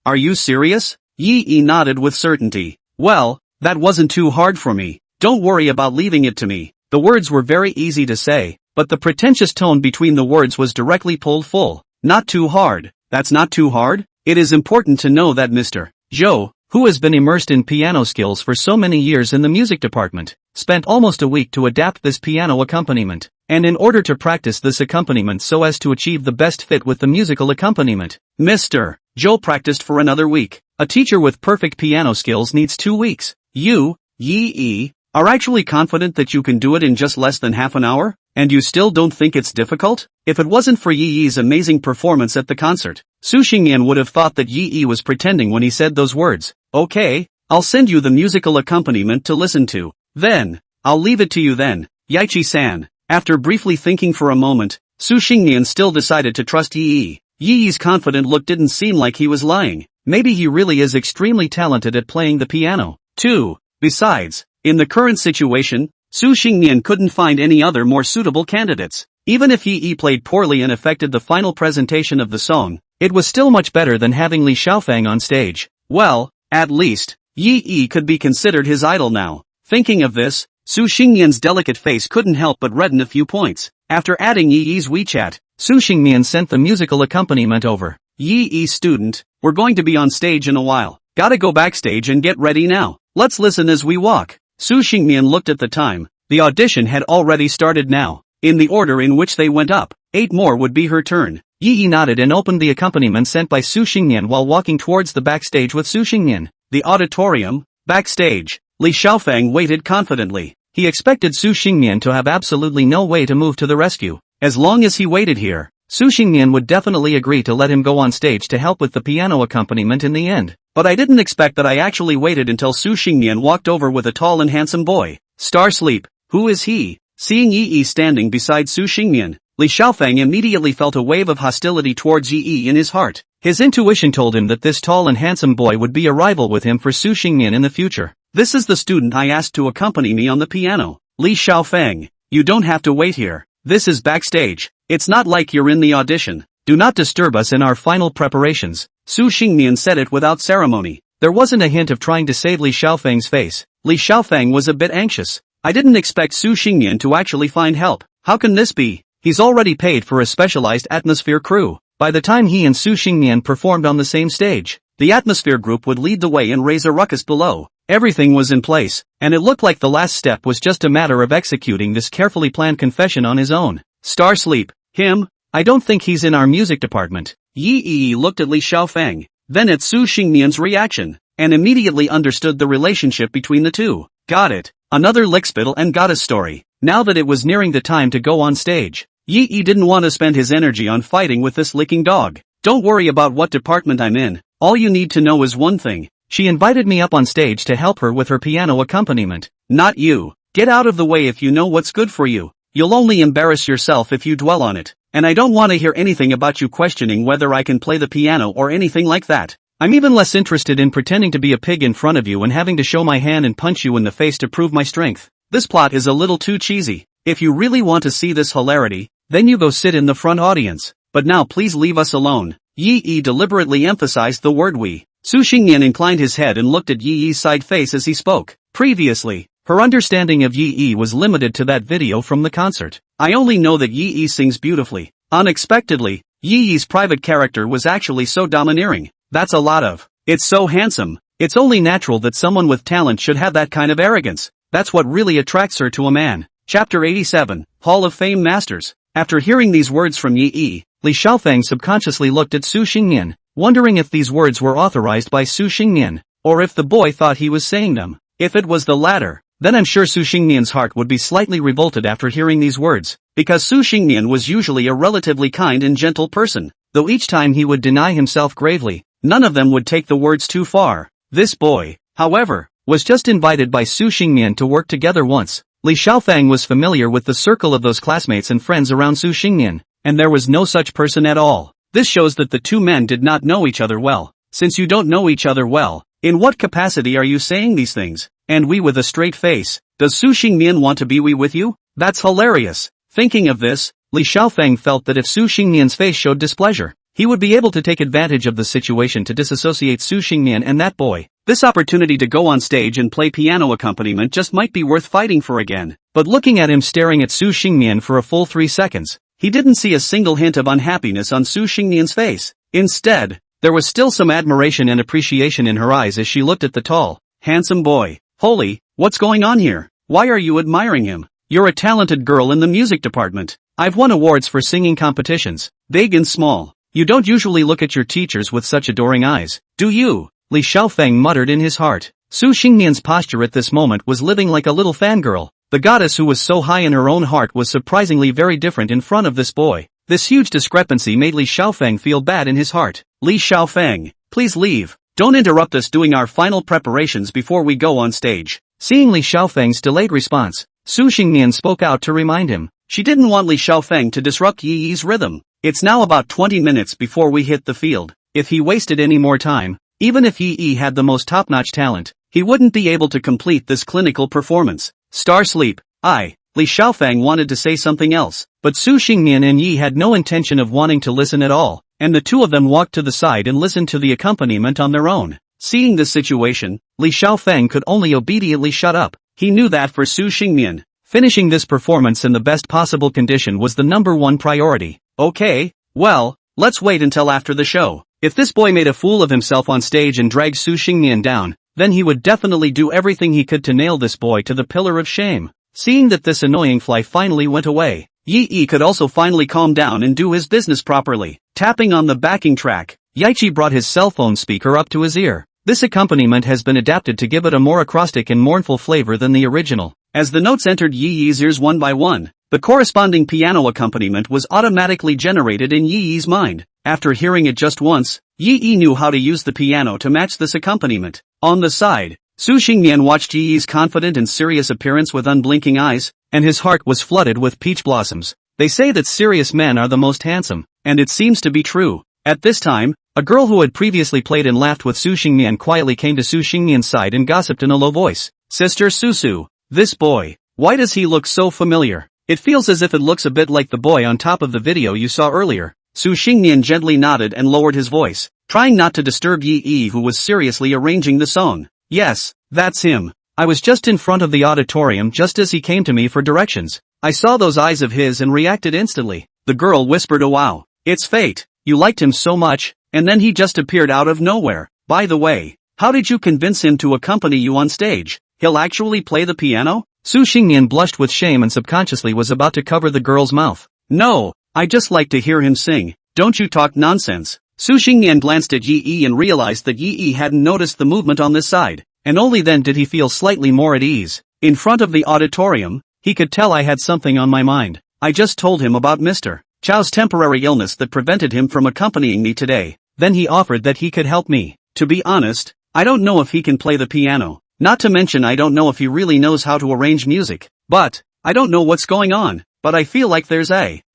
Are you serious? Yi nodded with certainty. Well, that wasn't too hard for me. Don't worry about leaving it to me. The words were very easy to say, but the pretentious tone between the words was directly pulled full. Not too hard. That's not too hard? It is important to know that Mr. Zhou, who has been immersed in piano skills for so many years in the music department, spent almost a week to adapt this piano accompaniment. And in order to practice this accompaniment so as to achieve the best fit with the musical accompaniment, Mr. Zhou practiced for another week. A teacher with perfect piano skills needs 2 weeks. You, Yi, are actually confident that you can do it in just less than half an hour? And you still don't think it's difficult? If it wasn't for Yi's amazing performance at the concert, Su Xingmian would have thought that Yi was pretending when he said those words. Okay, I'll send you the musical accompaniment to listen to. Then, I'll leave it to you then, Yaichi-san. After briefly thinking for a moment, Su Xingmian still decided to trust Yi. Yi's confident look didn't seem like he was lying. Maybe he really is extremely talented at playing the piano, too. Besides, in the current situation, Su Xingmian couldn't find any other more suitable candidates. Even if Yi played poorly and affected the final presentation of the song, it was still much better than having Li Xiaofeng on stage. Well, at least, Yi could be considered his idol now. Thinking of this, Su Xingmian's delicate face couldn't help but redden a few points. After adding Yi's WeChat, Su Xingmian sent the musical accompaniment over. Yi student, we're going to be on stage in a while. Gotta go backstage and get ready now. Let's listen as we walk. Su Xingmian looked at the time. The audition had already started now. In the order in which they went up, 8 more would be her turn. Yi nodded and opened the accompaniment sent by Su Xingmian while walking towards the backstage with Su Xingmian. The auditorium, backstage. Li Xiaofeng waited confidently. He expected Su Xingmian to have absolutely no way to move to the rescue. As long as he waited here, Su Xingmian would definitely agree to let him go on stage to help with the piano accompaniment in the end. But I didn't expect that I actually waited until Su Xingmian walked over with a tall and handsome boy. Star Sleep, who is he? Seeing Yi standing beside Su Xingmian, Li Xiaofeng immediately felt a wave of hostility towards Yi in his heart. His intuition told him that this tall and handsome boy would be a rival with him for Su Xingmian in the future. This is the student I asked to accompany me on the piano. Li Xiaofeng, you don't have to wait here. This is backstage. It's not like you're in the audition. Do not disturb us in our final preparations. Su Xingmian said it without ceremony. There wasn't a hint of trying to save Li Xiaofeng's face. Li Xiaofeng was a bit anxious. I didn't expect Su Xingmian to actually find help. How can this be? He's already paid for a specialized atmosphere crew. By the time he and Su Xingmian performed on the same stage, the atmosphere group would lead the way and raise a ruckus below. Everything was in place, and it looked like the last step was just a matter of executing this carefully planned confession on his own. Star Sleep. Him? I don't think he's in our music department. Yi Yi looked at Li Xiaofeng, then at Su Xingmian's reaction, and immediately understood the relationship between the two. Got it. Another lickspittle and goddess story. Now that it was nearing the time to go on stage, Yi Yi didn't want to spend his energy on fighting with this licking dog. Don't worry about what department I'm in. All you need to know is one thing. She invited me up on stage to help her with her piano accompaniment. Not you. Get out of the way if you know what's good for you. You'll only embarrass yourself if you dwell on it. And I don't want to hear anything about you questioning whether I can play the piano or anything like that. I'm even less interested in pretending to be a pig in front of you and having to show my hand and punch you in the face to prove my strength. This plot is a little too cheesy. If you really want to see this hilarity, then you go sit in the front audience. But now please leave us alone. Yi Yi deliberately emphasized the word we. Su Xingmian inclined his head and looked at Yi Yi's side face as he spoke. Previously, her understanding of Yi Yi was limited to that video from the concert. I only know that Yi Yi sings beautifully. Unexpectedly, Yi Yi's private character was actually so domineering. That's a lot of. It's so handsome. It's only natural that someone with talent should have that kind of arrogance. That's what really attracts her to a man. Chapter 87, Hall of Fame Masters. After hearing these words from Yi Yi, Li Xiaofeng subconsciously looked at Su Xingmian, wondering if these words were authorized by Su Xingmian, or if the boy thought he was saying them. If it was the latter, then I'm sure Su Xingmian's heart would be slightly revolted after hearing these words, because Su Xingmian was usually a relatively kind and gentle person, though each time he would deny himself gravely, none of them would take the words too far. This boy, however, was just invited by Su Xingmian to work together once. Li Xiaofeng was familiar with the circle of those classmates and friends around Su Xingmian, and there was no such person at all. This shows that the two men did not know each other well. Since you don't know each other well, in what capacity are you saying these things? And we with a straight face. Does Su Xingmian want to be we with you? That's hilarious. Thinking of this, Li Xiaofeng felt that if Su Xingmian's face showed displeasure, he would be able to take advantage of the situation to disassociate Su Xingmian and that boy. This opportunity to go on stage and play piano accompaniment just might be worth fighting for again. But looking at him staring at Su Xingmian for a full 3 seconds, he didn't see a single hint of unhappiness on Su Xingmian's face. Instead, there was still some admiration and appreciation in her eyes as she looked at the tall, handsome boy. Holy, what's going on here? Why are you admiring him? You're a talented girl in the music department. I've won awards for singing competitions, big and small. You don't usually look at your teachers with such adoring eyes, do you? Li Xiaofeng muttered in his heart. Su Xingmian's posture at this moment was living like a little fangirl. The goddess who was so high in her own heart was surprisingly very different in front of this boy. This huge discrepancy made Li Xiaofeng feel bad in his heart. Li Xiaofeng, please leave. Don't interrupt us doing our final preparations before we go on stage. Seeing Li Xiaofeng's delayed response, Su Xingmian spoke out to remind him. She didn't want Li Xiaofeng to disrupt Yi Yi's rhythm. It's now about 20 minutes before we hit the field. If he wasted any more time, even if Yi Yi had the most top-notch talent, he wouldn't be able to complete this clinical performance. Star Sleep. Li Xiaofeng wanted to say something else, but Su Xingmian and Yi had no intention of wanting to listen at all, and the two of them walked to the side and listened to the accompaniment on their own. Seeing this situation, Li Xiaofeng could only obediently shut up. He knew that for Su Xingmian, finishing this performance in the best possible condition was the #1 priority. Okay, well, let's wait until after the show. If this boy made a fool of himself on stage and dragged Su Xingmian down, then he would definitely do everything he could to nail this boy to the pillar of shame. Seeing that this annoying fly finally went away, Yi Yi could also finally calm down and do his business properly. Tapping on the backing track, Yaichi brought his cell phone speaker up to his ear. This accompaniment has been adapted to give it a more acrostic and mournful flavor than the original. As the notes entered Yi Yi's ears one by one, the corresponding piano accompaniment was automatically generated in Yi Yi's mind. After hearing it just once, Yi Yi knew how to use the piano to match this accompaniment. On the side, Su Xingmian watched Yi Yi's confident and serious appearance with unblinking eyes, and his heart was flooded with peach blossoms. They say that serious men are the most handsome, and it seems to be true. At this time, a girl who had previously played and laughed with Su Xingmian quietly came to Su Xingmian's side and gossiped in a low voice. Sister Susu, this boy, why does he look so familiar? It feels as if it looks a bit like the boy on top of the video you saw earlier. Su Xingnian gently nodded and lowered his voice, trying not to disturb Yi, who was seriously arranging the song. Yes, that's him. I was just in front of the auditorium just as he came to me for directions. I saw those eyes of his and reacted instantly. The girl whispered, "Oh wow, it's fate. You liked him so much, and then he just appeared out of nowhere. By the way, how did you convince him to accompany you on stage? He'll actually play the piano?" Su Xingnian blushed with shame and subconsciously was about to cover the girl's mouth. "No, I just like to hear him sing. Don't you talk nonsense." Su Xingnian glanced at Yi and realized that Yi hadn't noticed the movement on this side, and only then did he feel slightly more at ease. In front of the auditorium, he could tell I had something on my mind. I just told him about Mr. Chow's temporary illness that prevented him from accompanying me today. Then he offered that he could help me. To be honest, I don't know if he can play the piano. Not to mention I don't know if he really knows how to arrange music. But, I don't know what's going on, but I feel like there's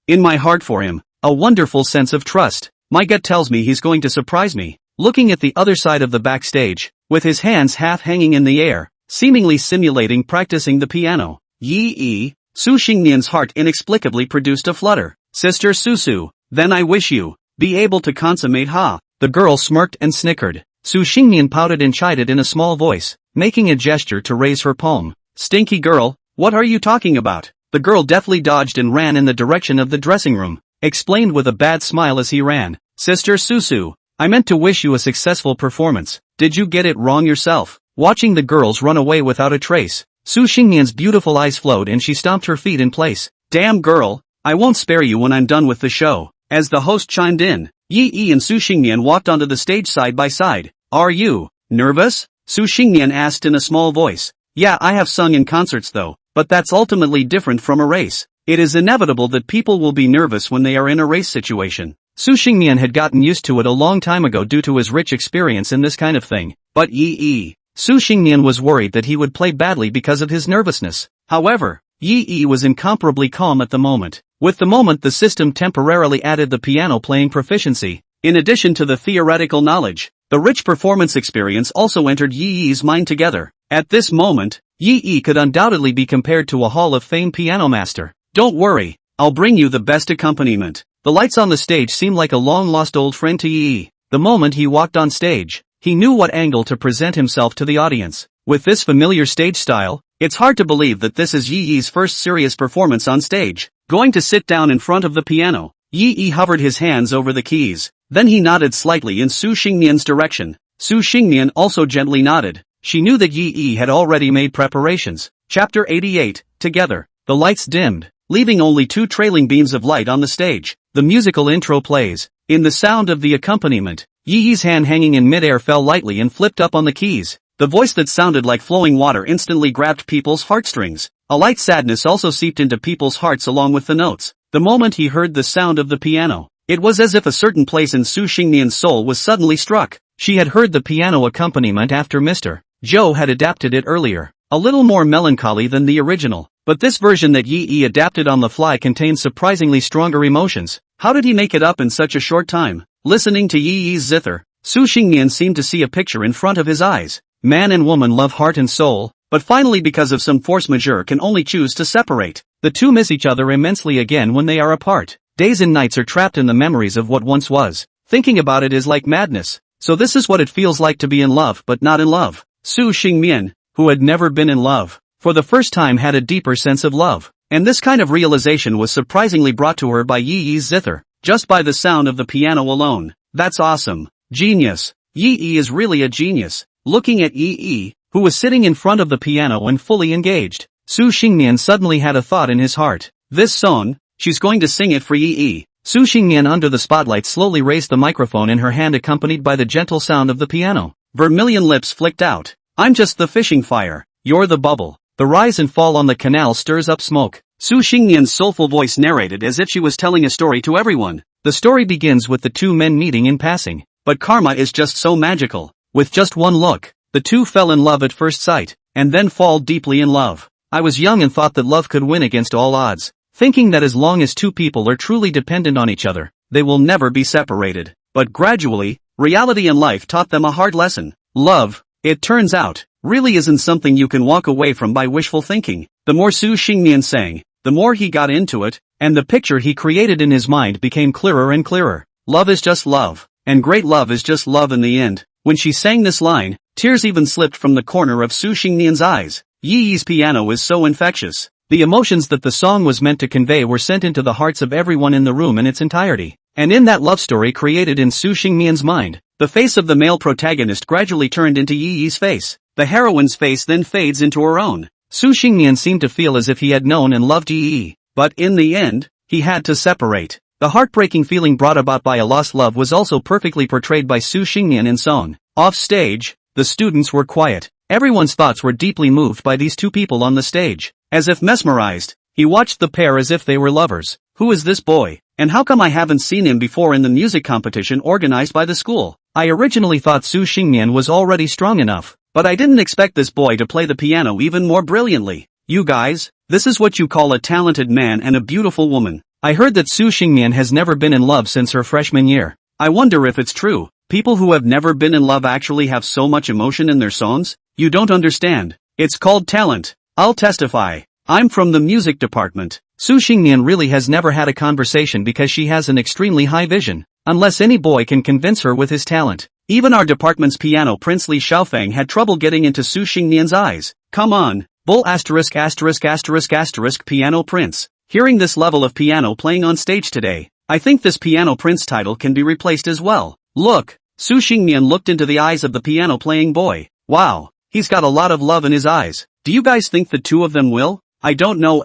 in my heart for him, a wonderful sense of trust. My gut tells me he's going to surprise me. Looking at the other side of the backstage, with his hands half hanging in the air, seemingly simulating practicing the piano, Su Xingnian's heart inexplicably produced a flutter. "Sister Susu, then I wish you be able to consummate ha." The girl smirked and snickered. Su Xingnian pouted and chided in a small voice, making a gesture to raise her palm. "Stinky girl, what are you talking about?" The girl deftly dodged and ran in the direction of the dressing room, explained with a bad smile as he ran. "Sister Susu, I meant to wish you a successful performance. Did you get it wrong yourself?" Watching the girls run away without a trace, Su Xingnian's beautiful eyes flowed and she stomped her feet in place. "Damn girl, I won't spare you when I'm done with the show." As the host chimed in, Yi and Su Xingnian walked onto the stage side by side. "Are you nervous?" Su Xingnian asked in a small voice. "Yeah, I have sung in concerts though, but that's ultimately different from a race. It is inevitable that people will be nervous when they are in a race situation." Su Xingnian had gotten used to it a long time ago due to his rich experience in this kind of thing, but Su Xingnian was worried that he would play badly because of his nervousness. However, Yi was incomparably calm at the moment. With the moment the system temporarily added the piano playing proficiency. In addition to the theoretical knowledge, the rich performance experience also entered Yi's mind together. At this moment, Yi could undoubtedly be compared to a Hall of Fame piano master. "Don't worry, I'll bring you the best accompaniment." The lights on the stage seemed like a long-lost old friend to Yi. The moment he walked on stage, he knew what angle to present himself to the audience. With this familiar stage style, it's hard to believe that this is Yi's first serious performance on stage. Going to sit down in front of the piano, Yi hovered his hands over the keys. Then he nodded slightly in Su Xingnian's direction. Su Xingnian also gently nodded. She knew that Yi had already made preparations. Chapter 88, Together. The lights dimmed, leaving only two trailing beams of light on the stage. The musical intro plays. In the sound of the accompaniment, Yi's hand hanging in midair fell lightly and flipped up on the keys. The voice that sounded like flowing water instantly grabbed people's heartstrings. A light sadness also seeped into people's hearts along with the notes. The moment he heard the sound of the piano, it was as if a certain place in Su Xingnian's soul was suddenly struck. She had heard the piano accompaniment after Mr. Zhou had adapted it earlier. A little more melancholy than the original. But this version that Yi adapted on the fly contained surprisingly stronger emotions. How did he make it up in such a short time? Listening to Yi's zither, Su Xingnian seemed to see a picture in front of his eyes. Man and woman love heart and soul, but finally because of some force majeure can only choose to separate. The two miss each other immensely again when they are apart. Days and nights are trapped in the memories of what once was. Thinking about it is like madness. So this is what it feels like to be in love but not in love. Su Xingmian, who had never been in love, for the first time had a deeper sense of love. And this kind of realization was surprisingly brought to her by Yi's zither, just by the sound of the piano alone. That's awesome. Genius. Yi is really a genius. Looking at Yi, who was sitting in front of the piano and fully engaged, Su Xingnian suddenly had a thought in his heart. This song, she's going to sing it for Yi. Su Xingnian under the spotlight slowly raised the microphone in her hand accompanied by the gentle sound of the piano. Vermilion lips flicked out. "I'm just the fishing fire. You're the bubble. The rise and fall on the canal stirs up smoke." Su Xingnian's soulful voice narrated as if she was telling a story to everyone. The story begins with the two men meeting in passing. But karma is just so magical. With just one look, the two fell in love at first sight, and then fall deeply in love. I was young and thought that love could win against all odds, thinking that as long as two people are truly dependent on each other, they will never be separated. But gradually, reality and life taught them a hard lesson. Love, it turns out, really isn't something you can walk away from by wishful thinking. The more Su Xingnian sang, the more he got into it, and the picture he created in his mind became clearer and clearer. Love is just love, and great love is just love in the end. When she sang this line, tears even slipped from the corner of Su Xingnian's eyes. Yi Yi's piano is so infectious. The emotions that the song was meant to convey were sent into the hearts of everyone in the room in its entirety. And in that love story created in Su Xingnian's mind, the face of the male protagonist gradually turned into Yi Yi's face. The heroine's face then fades into her own. Su Xingnian seemed to feel as if he had known and loved Yi Yi, but in the end, he had to separate. The heartbreaking feeling brought about by a lost love was also perfectly portrayed by Su Xingnian in song. Off stage, the students were quiet. Everyone's thoughts were deeply moved by these two people on the stage. As if mesmerized, he watched the pair as if they were lovers. Who is this boy, and how come I haven't seen him before in the music competition organized by the school? I originally thought Su Xingnian was already strong enough, but I didn't expect this boy to play the piano even more brilliantly. You guys, this is what you call a talented man and a beautiful woman. I heard that Su Xingnian has never been in love since her freshman year. I wonder if it's true. People who have never been in love actually have so much emotion in their songs? You don't understand. It's called talent. I'll testify. I'm from the music department. Su Xingnian really has never had a conversation because she has an extremely high vision. Unless any boy can convince her with his talent. Even our department's piano prince Li Xiaofeng had trouble getting into Su Xingnian's eyes. Come on. Bull asterisk asterisk asterisk asterisk piano prince. Hearing this level of piano playing on stage today, I think this piano prince title can be replaced as well. Look, Su Xingnian looked into the eyes of the piano playing boy. Wow, he's got a lot of love in his eyes. Do you guys think the two of them will? I don't know.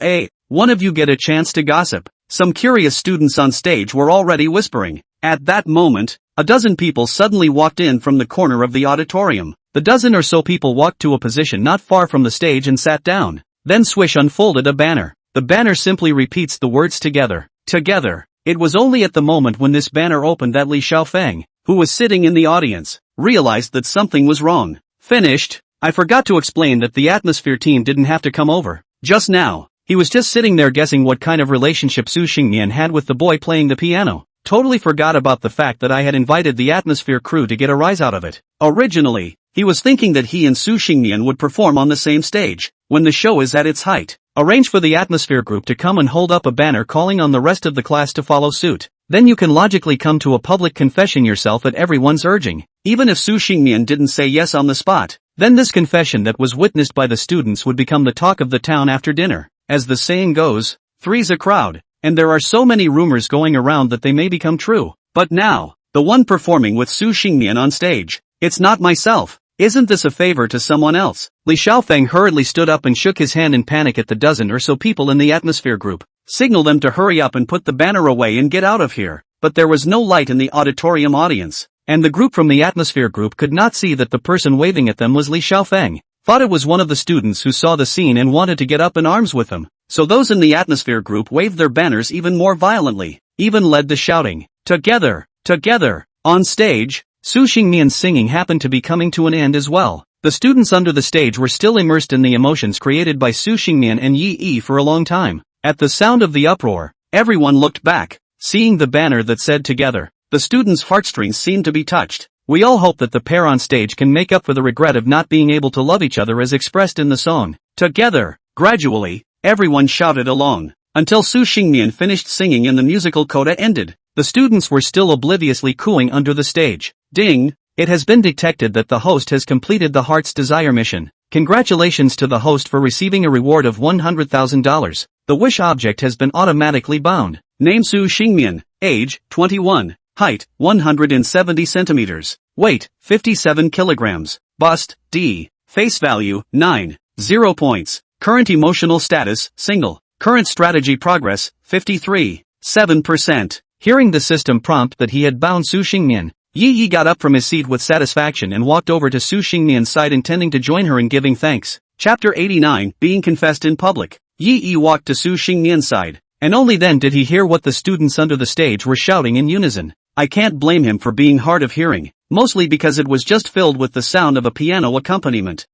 One of you get a chance to gossip. Some curious students on stage were already whispering. At that moment, a dozen people suddenly walked in from the corner of the auditorium. The dozen or so people walked to a position not far from the stage and sat down. Then Swish unfolded a banner. The banner simply repeats the words together. Together. It was only at the moment when this banner opened that Li Xiaofeng, who was sitting in the audience, realized that something was wrong. Finished. I forgot to explain that the atmosphere team didn't have to come over. Just now, he was just sitting there guessing what kind of relationship Su Xingnian had with the boy playing the piano. Totally forgot about the fact that I had invited the atmosphere crew to get a rise out of it. Originally, he was thinking that he and Su Xingnian would perform on the same stage, when the show is at its height. Arrange for the atmosphere group to come and hold up a banner calling on the rest of the class to follow suit. Then you can logically come to a public confession yourself at everyone's urging. Even if Su Xingnian didn't say yes on the spot, then this confession that was witnessed by the students would become the talk of the town after dinner. As the saying goes, three's a crowd, and there are so many rumors going around that they may become true. But now, the one performing with Su Xingnian on stage, it's not myself. Isn't this a favor to someone else? Li Xiaofeng hurriedly stood up and shook his hand in panic at the dozen or so people in the atmosphere group. Signal them to hurry up and put the banner away and get out of here. But there was no light in the auditorium audience, and the group from the atmosphere group could not see that the person waving at them was Li Xiaofeng. Thought it was one of the students who saw the scene and wanted to get up in arms with him. So those in the atmosphere group waved their banners even more violently, even led to shouting, "Together! Together!" On stage, Su Xingnian's singing happened to be coming to an end as well. The students under the stage were still immersed in the emotions created by Su Xingnian and Yi Yi for a long time. At the sound of the uproar, everyone looked back, seeing the banner that said "Together." The students' heartstrings seemed to be touched. We all hope that the pair on stage can make up for the regret of not being able to love each other as expressed in the song. Together. Gradually, everyone shouted along, until Su Xingnian finished singing and the musical coda ended. The students were still obliviously cooing under the stage. Ding! It has been detected that the host has completed the Heart's Desire mission. Congratulations to the host for receiving a reward of $100,000. The wish object has been automatically bound. Name Su Xingmian. Age, 21. Height, 170 centimeters. Weight, 57 kilograms. Bust, D. Face value, 9. 0 points. Current emotional status, single. Current strategy progress, 53.7%. Hearing the system prompt that he had bound Su Xingmian, Yi Yi got up from his seat with satisfaction and walked over to Su Xingmian's side intending to join her in giving thanks. Chapter 89, Being Confessed in Public. Yi Yi walked to Su Xingmian's side, and only then did he hear what the students under the stage were shouting in unison. I can't blame him for being hard of hearing, mostly because it was just filled with the sound of a piano accompaniment.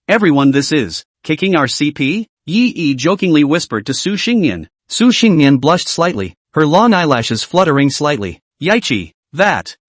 Everyone, this is kicking our CP? Yi Yi jokingly whispered to Su Xingmian. Su Xingmian blushed slightly, her long eyelashes fluttering slightly. Yaichi,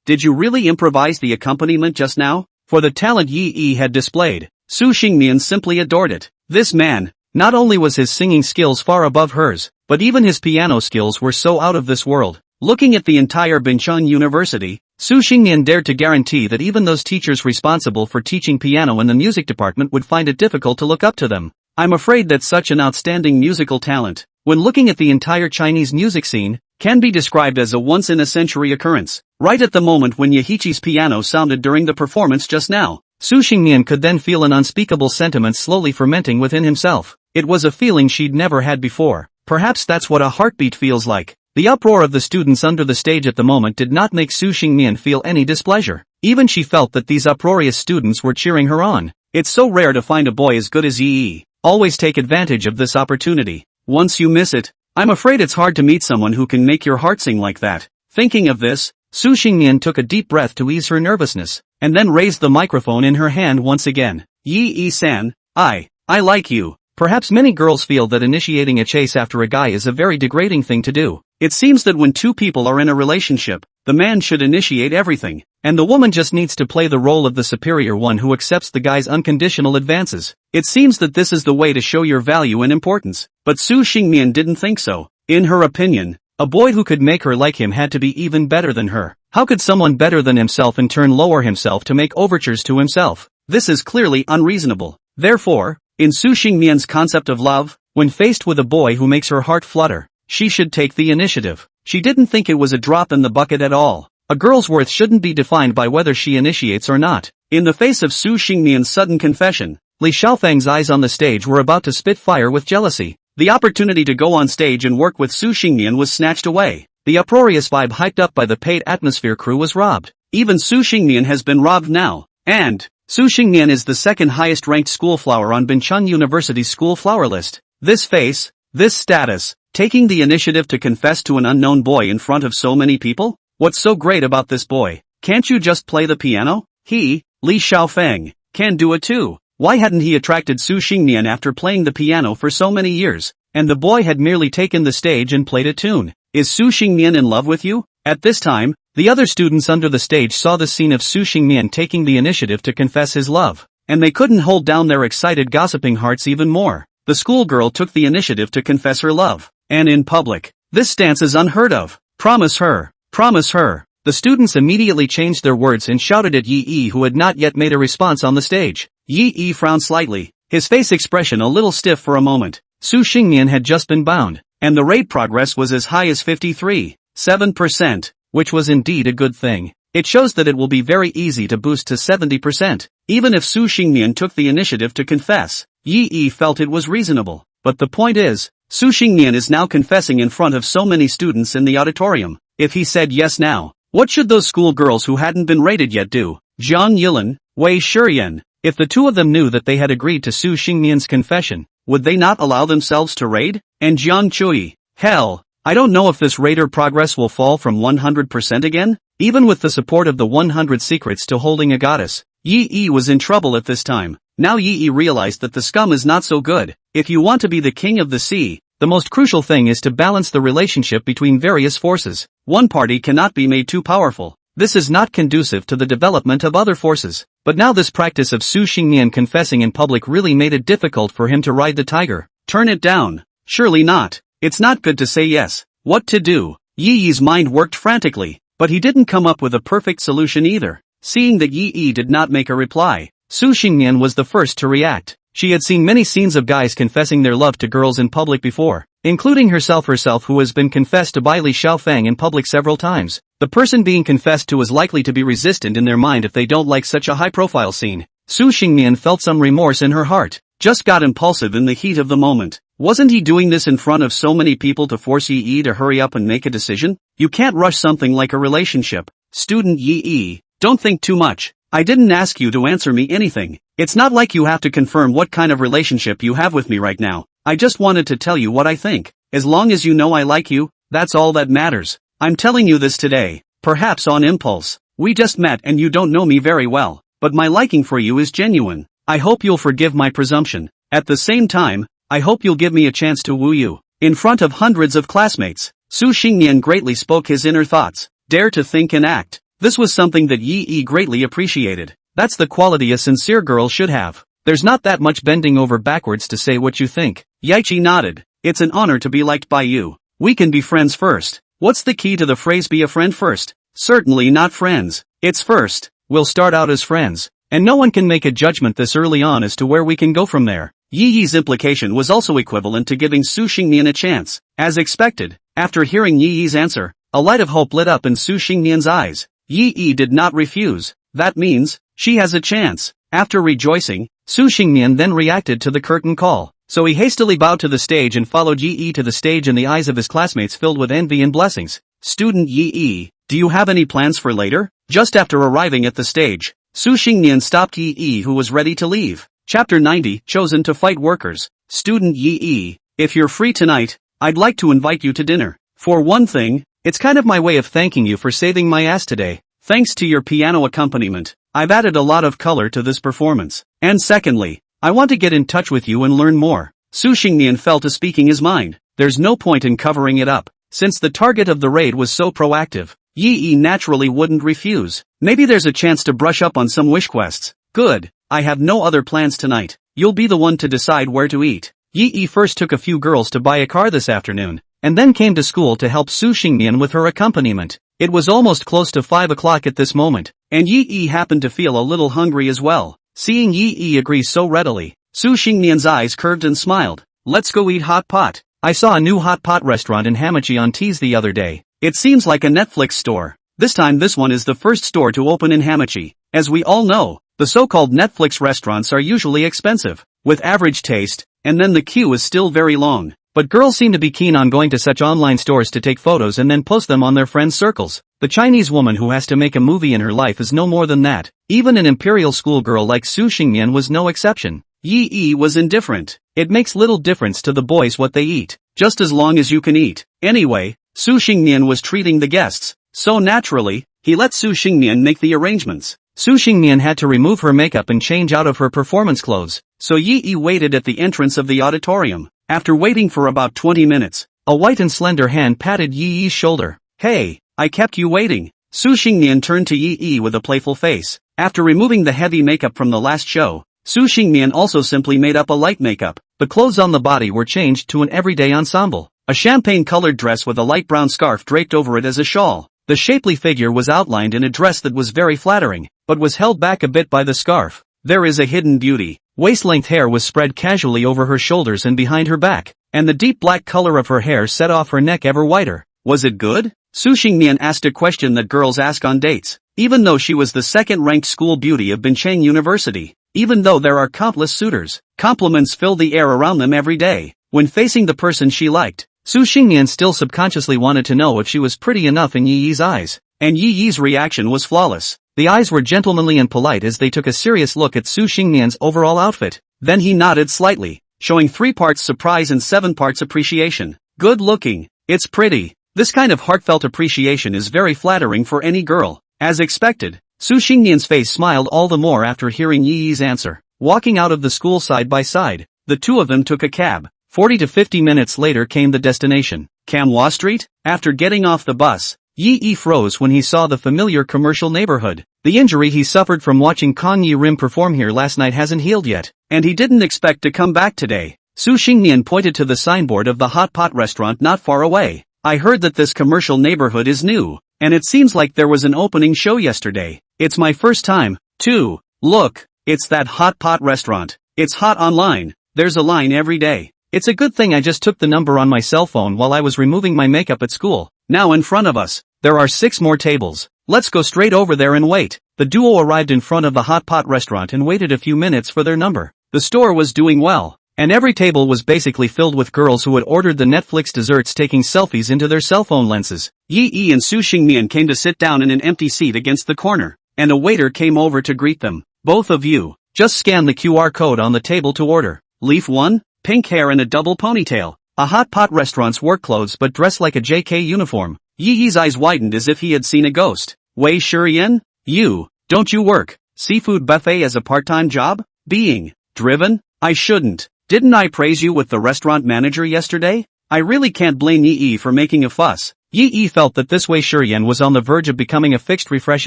did you really improvise the accompaniment just now? For the talent Yi Yi had displayed, Su Xingmian simply adored it. This man Not only was his singing skills far above hers, but even his piano skills were so out of this world. Looking at the entire Binchun University, Su Xingnian dared to guarantee that even those teachers responsible for teaching piano in the music department would find it difficult to look up to them. I'm afraid that such an outstanding musical talent, when looking at the entire Chinese music scene, can be described as a once-in-a-century occurrence. Right at the moment when Yahichi's piano sounded during the performance just now, Su Xingnian could then feel an unspeakable sentiment slowly fermenting within himself. It was a feeling she'd never had before. Perhaps that's what a heartbeat feels like. The uproar of the students under the stage at the moment did not make Su Xingnian feel any displeasure. Even she felt that these uproarious students were cheering her on. It's so rare to find a boy as good as Yi. Always take advantage of this opportunity. Once you miss it, I'm afraid it's hard to meet someone who can make your heart sing like that. Thinking of this, Su Xingnian took a deep breath to ease her nervousness, and then raised the microphone in her hand once again. Yi-san, I like you. Perhaps many girls feel that initiating a chase after a guy is a very degrading thing to do. It seems that when two people are in a relationship, the man should initiate everything, and the woman just needs to play the role of the superior one who accepts the guy's unconditional advances. It seems that this is the way to show your value and importance. But Su Xingnian didn't think so. In her opinion, a boy who could make her like him had to be even better than her. How could someone better than himself in turn lower himself to make overtures to himself? This is clearly unreasonable. Therefore, in Su Xingnian's concept of love, when faced with a boy who makes her heart flutter, she should take the initiative. She didn't think it was a drop in the bucket at all. A girl's worth shouldn't be defined by whether she initiates or not. In the face of Su Xingnian's sudden confession, Li Xiaofeng's eyes on the stage were about to spit fire with jealousy. The opportunity to go on stage and work with Su Xingnian was snatched away. The uproarious vibe hyped up by the paid atmosphere crew was robbed. Even Su Xingnian has been robbed now. And Su Xingnian is the second highest ranked school flower on Binchun University's school flower list. This face, this status, taking the initiative to confess to an unknown boy in front of so many people? What's so great about this boy? Can't you just play the piano? He, Li Xiaofeng, can do it too. Why hadn't he attracted Su Xingnian after playing the piano for so many years? And the boy had merely taken the stage and played a tune. Is Su Xingnian in love with you? At this time, the other students under the stage saw the scene of Su Xingnian taking the initiative to confess his love, and they couldn't hold down their excited gossiping hearts even more. The schoolgirl took the initiative to confess her love, and in public. This stance is unheard of. Promise her. Promise her. The students immediately changed their words and shouted at Yi, who had not yet made a response on the stage. Yi frowned slightly, his face expression a little stiff for a moment. Su Xingnian had just been bound, and the rate progress was as high as 53.7%, which was indeed a good thing. It shows that it will be very easy to boost to 70%. Even if Su Xingnian took the initiative to confess, Yi felt it was reasonable. But the point is, Su Xingnian is now confessing in front of so many students in the auditorium. If he said yes now, what should those schoolgirls who hadn't been rated yet do? Jiang Yilan, Wei Shiyan. If the two of them knew that they had agreed to Su Xingnian's confession, would they not allow themselves to raid? And Jiang Chui, hell, I don't know if this raider progress will fall from 100% again? Even with the support of the 100 secrets to holding a goddess, Yi was in trouble at this time. Now Yi realized that the scum is not so good. If you want to be the king of the sea, the most crucial thing is to balance the relationship between various forces. One party cannot be made too powerful. This is not conducive to the development of other forces. But now this practice of Su Xingnian confessing in public really made it difficult for him to ride the tiger. Turn it down. Surely not. It's not good to say yes. What to do? Yi's mind worked frantically, but he didn't come up with a perfect solution either. Seeing that Yi did not make a reply, Su Xingnian was the first to react. She had seen many scenes of guys confessing their love to girls in public before, including herself who has been confessed to by Li Xiaofeng in public several times. The person being confessed to is likely to be resistant in their mind if they don't like such a high-profile scene. Su Xingnian felt some remorse in her heart. Just got impulsive in the heat of the moment. Wasn't he doing this in front of so many people to force Yi to hurry up and make a decision? You can't rush something like a relationship. Student Yi, don't think too much. I didn't ask you to answer me anything. It's not like you have to confirm what kind of relationship you have with me right now. I just wanted to tell you what I think. As long as you know I like you, that's all that matters. I'm telling you this today, perhaps on impulse. We just met and you don't know me very well, but my liking for you is genuine. I hope you'll forgive my presumption. At the same time, I hope you'll give me a chance to woo you. In front of hundreds of classmates, Su Xingnian greatly spoke his inner thoughts. Dare to think and act. This was something that Yi greatly appreciated. That's the quality a sincere girl should have. There's not that much bending over backwards to say what you think. Yichi nodded. It's an honor to be liked by you. We can be friends first. What's the key to the phrase be a friend first? Certainly not friends. It's first. We'll start out as friends. And no one can make a judgment this early on as to where we can go from there. Yi Yi's implication was also equivalent to giving Su Xingnian a chance. As expected, after hearing Yi Yi's answer, a light of hope lit up in Su Xingnian's eyes. Yi Yi did not refuse. That means, she has a chance. After rejoicing, Su Xingnian then reacted to the curtain call. So he hastily bowed to the stage and followed Yi Yi to the stage, and the eyes of his classmates filled with envy and blessings. Student Yi Yi, do you have any plans for later? Just after arriving at the stage, Su Xingnian stopped Yi Yi, who was ready to leave. Chapter 90, Chosen to Fight Workers. Student Yi Yi, if you're free tonight, I'd like to invite you to dinner. For one thing, it's kind of my way of thanking you for saving my ass today. Thanks to your piano accompaniment, I've added a lot of color to this performance. And secondly, I want to get in touch with you and learn more. Su Xingnian fell to speaking his mind. There's no point in covering it up. Since the target of the raid was so proactive, Yi Yi naturally wouldn't refuse. Maybe there's a chance to brush up on some wish quests. Good. I have no other plans tonight. You'll be the one to decide where to eat. Yi Yi first took a few girls to buy a car this afternoon, and then came to school to help Su Xingnian with her accompaniment. It was almost close to 5 o'clock at this moment, and Yi Yi happened to feel a little hungry as well. Seeing Yi Yi agree so readily, Su Xingnian's eyes curved and smiled. Let's go eat hot pot. I saw a new hot pot restaurant in Hamachi on Tees the other day. It seems like a Netflix store. This time this one is the first store to open in Hamachi. As we all know, the so-called Netflix restaurants are usually expensive, with average taste, and then the queue is still very long. But girls seem to be keen on going to such online stores to take photos and then post them on their friends' circles. The Chinese woman who has to make a movie in her life is no more than that. Even an imperial schoolgirl like Su Xingnian was no exception. Yi Yi was indifferent. It makes little difference to the boys what they eat, just as long as you can eat. Anyway, Su Xingnian was treating the guests, so naturally, he let Su Xingnian make the arrangements. Su Xingnian had to remove her makeup and change out of her performance clothes, so Yi Yi waited at the entrance of the auditorium. After waiting for about 20 minutes, a white and slender hand patted Yi Yi's shoulder. Hey, I kept you waiting. Su Xingnian turned to Yi Yi with a playful face. After removing the heavy makeup from the last show, Su Xingnian also simply made up a light makeup. The clothes on the body were changed to an everyday ensemble. A champagne-colored dress with a light brown scarf draped over it as a shawl. The shapely figure was outlined in a dress that was very flattering, but was held back a bit by the scarf. There is a hidden beauty. Waist-length hair was spread casually over her shoulders and behind her back, and the deep black color of her hair set off her neck ever whiter. Was it good? Su Xingnian asked a question that girls ask on dates, even though she was the second-ranked school beauty of Bincheng University. Even though there are countless suitors, compliments fill the air around them every day. When facing the person she liked, Su Xingnian still subconsciously wanted to know if she was pretty enough in Yi Yi's eyes, and Yi Yi's reaction was flawless. The eyes were gentlemanly and polite as they took a serious look at Su Xingnian's overall outfit. Then he nodded slightly, showing 3 parts surprise and 7 parts appreciation. Good looking. It's pretty. This kind of heartfelt appreciation is very flattering for any girl. As expected, Su Xingnian's face smiled all the more after hearing Yi Yi's answer. Walking out of the school side by side, the two of them took a cab. 40 to 50 minutes later came the destination, Manhwa Street. After getting off the bus, Yi Yi froze when he saw the familiar commercial neighborhood. The injury he suffered from watching Kang Yi Rim perform here last night hasn't healed yet, and he didn't expect to come back today. Su Xingnian pointed to the signboard of the hot pot restaurant not far away. I heard that this commercial neighborhood is new, and it seems like there was an opening show yesterday. It's my first time, too. Look, it's that hot pot restaurant. It's hot online. There's a line every day. It's a good thing I just took the number on my cell phone while I was removing my makeup at school. Now in front of us, there are 6 more tables. Let's go straight over there and wait. The duo arrived in front of the hot pot restaurant and waited a few minutes for their number. The store was doing well, and every table was basically filled with girls who had ordered the Netflix desserts taking selfies into their cell phone lenses. Yi Yi and Su Xingnian came to sit down in an empty seat against the corner, and a waiter came over to greet them. Both of you, just scan the QR code on the table to order. Leaf 1, pink hair and a double ponytail. A hot pot restaurant's work clothes but dressed like a JK uniform. Yi Yi's eyes widened as if he had seen a ghost. Wei Shurian? You, don't you work seafood buffet as a part-time job? Being driven? I shouldn't. Didn't I praise you with the restaurant manager yesterday? I really can't blame Yi Yi for making a fuss. Yi Yi felt that this Wei Shurian was on the verge of becoming a fixed refresh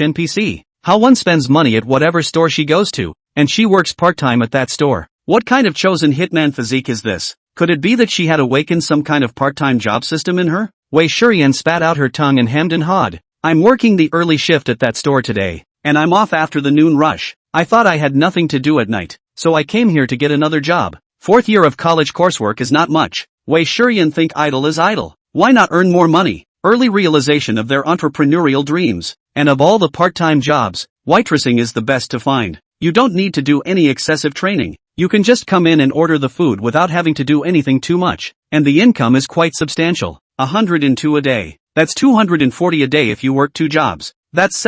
NPC. How one spends money at whatever store she goes to, and she works part-time at that store. What kind of chosen hitman physique is this? Could it be that she had awakened some kind of part-time job system in her? Wei Shiyan spat out her tongue and hemmed and hawed. I'm working the early shift at that store today, and I'm off after the noon rush. I thought I had nothing to do at night, so I came here to get another job. 4th year of college coursework is not much. Wei Shiyan think idle is idle. Why not earn more money? Early realization of their entrepreneurial dreams. And of all the part-time jobs, waitressing is the best to find. You don't need to do any excessive training. You can just come in and order the food without having to do anything too much. And the income is quite substantial. 102 a day. That's 240 a day if you work 2 jobs. That's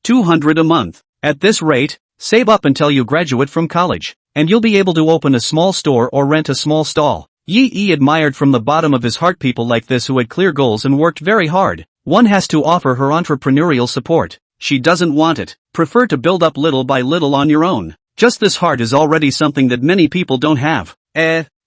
200 a month. At this rate, save up until you graduate from college, and you'll be able to open a small store or rent a small stall. Yi admired from the bottom of his heart people like this who had clear goals and worked very hard. One has to offer her entrepreneurial support. She doesn't want it. Prefer to build up little by little on your own. Just this heart is already something that many people don't have.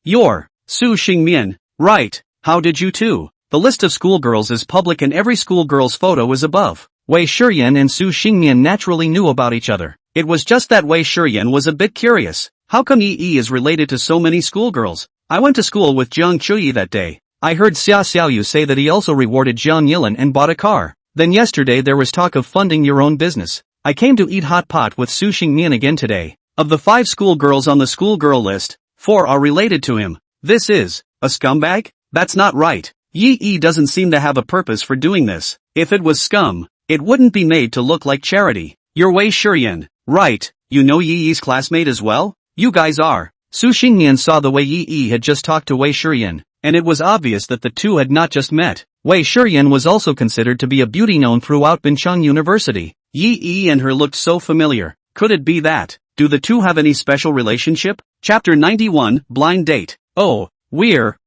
You're Su Xingmian, right? How did you two? The list of schoolgirls is public and every schoolgirl's photo is above. Wei Shiyan and Su Xingmian naturally knew about each other. It was just that Wei Shiyan was a bit curious. How come Yi is related to so many schoolgirls? I went to school with Jiang Chuyi that day. I heard Xia Xiaoyu say that he also rewarded Jiang Yilan and bought a car. Then yesterday there was talk of funding your own business. I came to eat hot pot with Su Xingmian again today. Of the 5 schoolgirls on the schoolgirl list, 4 are related to him. This is a scumbag? That's not right. Yi doesn't seem to have a purpose for doing this. If it was scum, it wouldn't be made to look like charity. You're Wei Shiyan, right? You know Yi's classmate as well? You guys are. Su Xingmian saw the way Yi had just talked to Wei Shiyan, and it was obvious that the two had not just met. Wei Shiyan was also considered to be a beauty known throughout Bincheng University. Yi and her looked so familiar. Could it be that? Do the two have any special relationship? Chapter 91, Blind Date. Oh, we're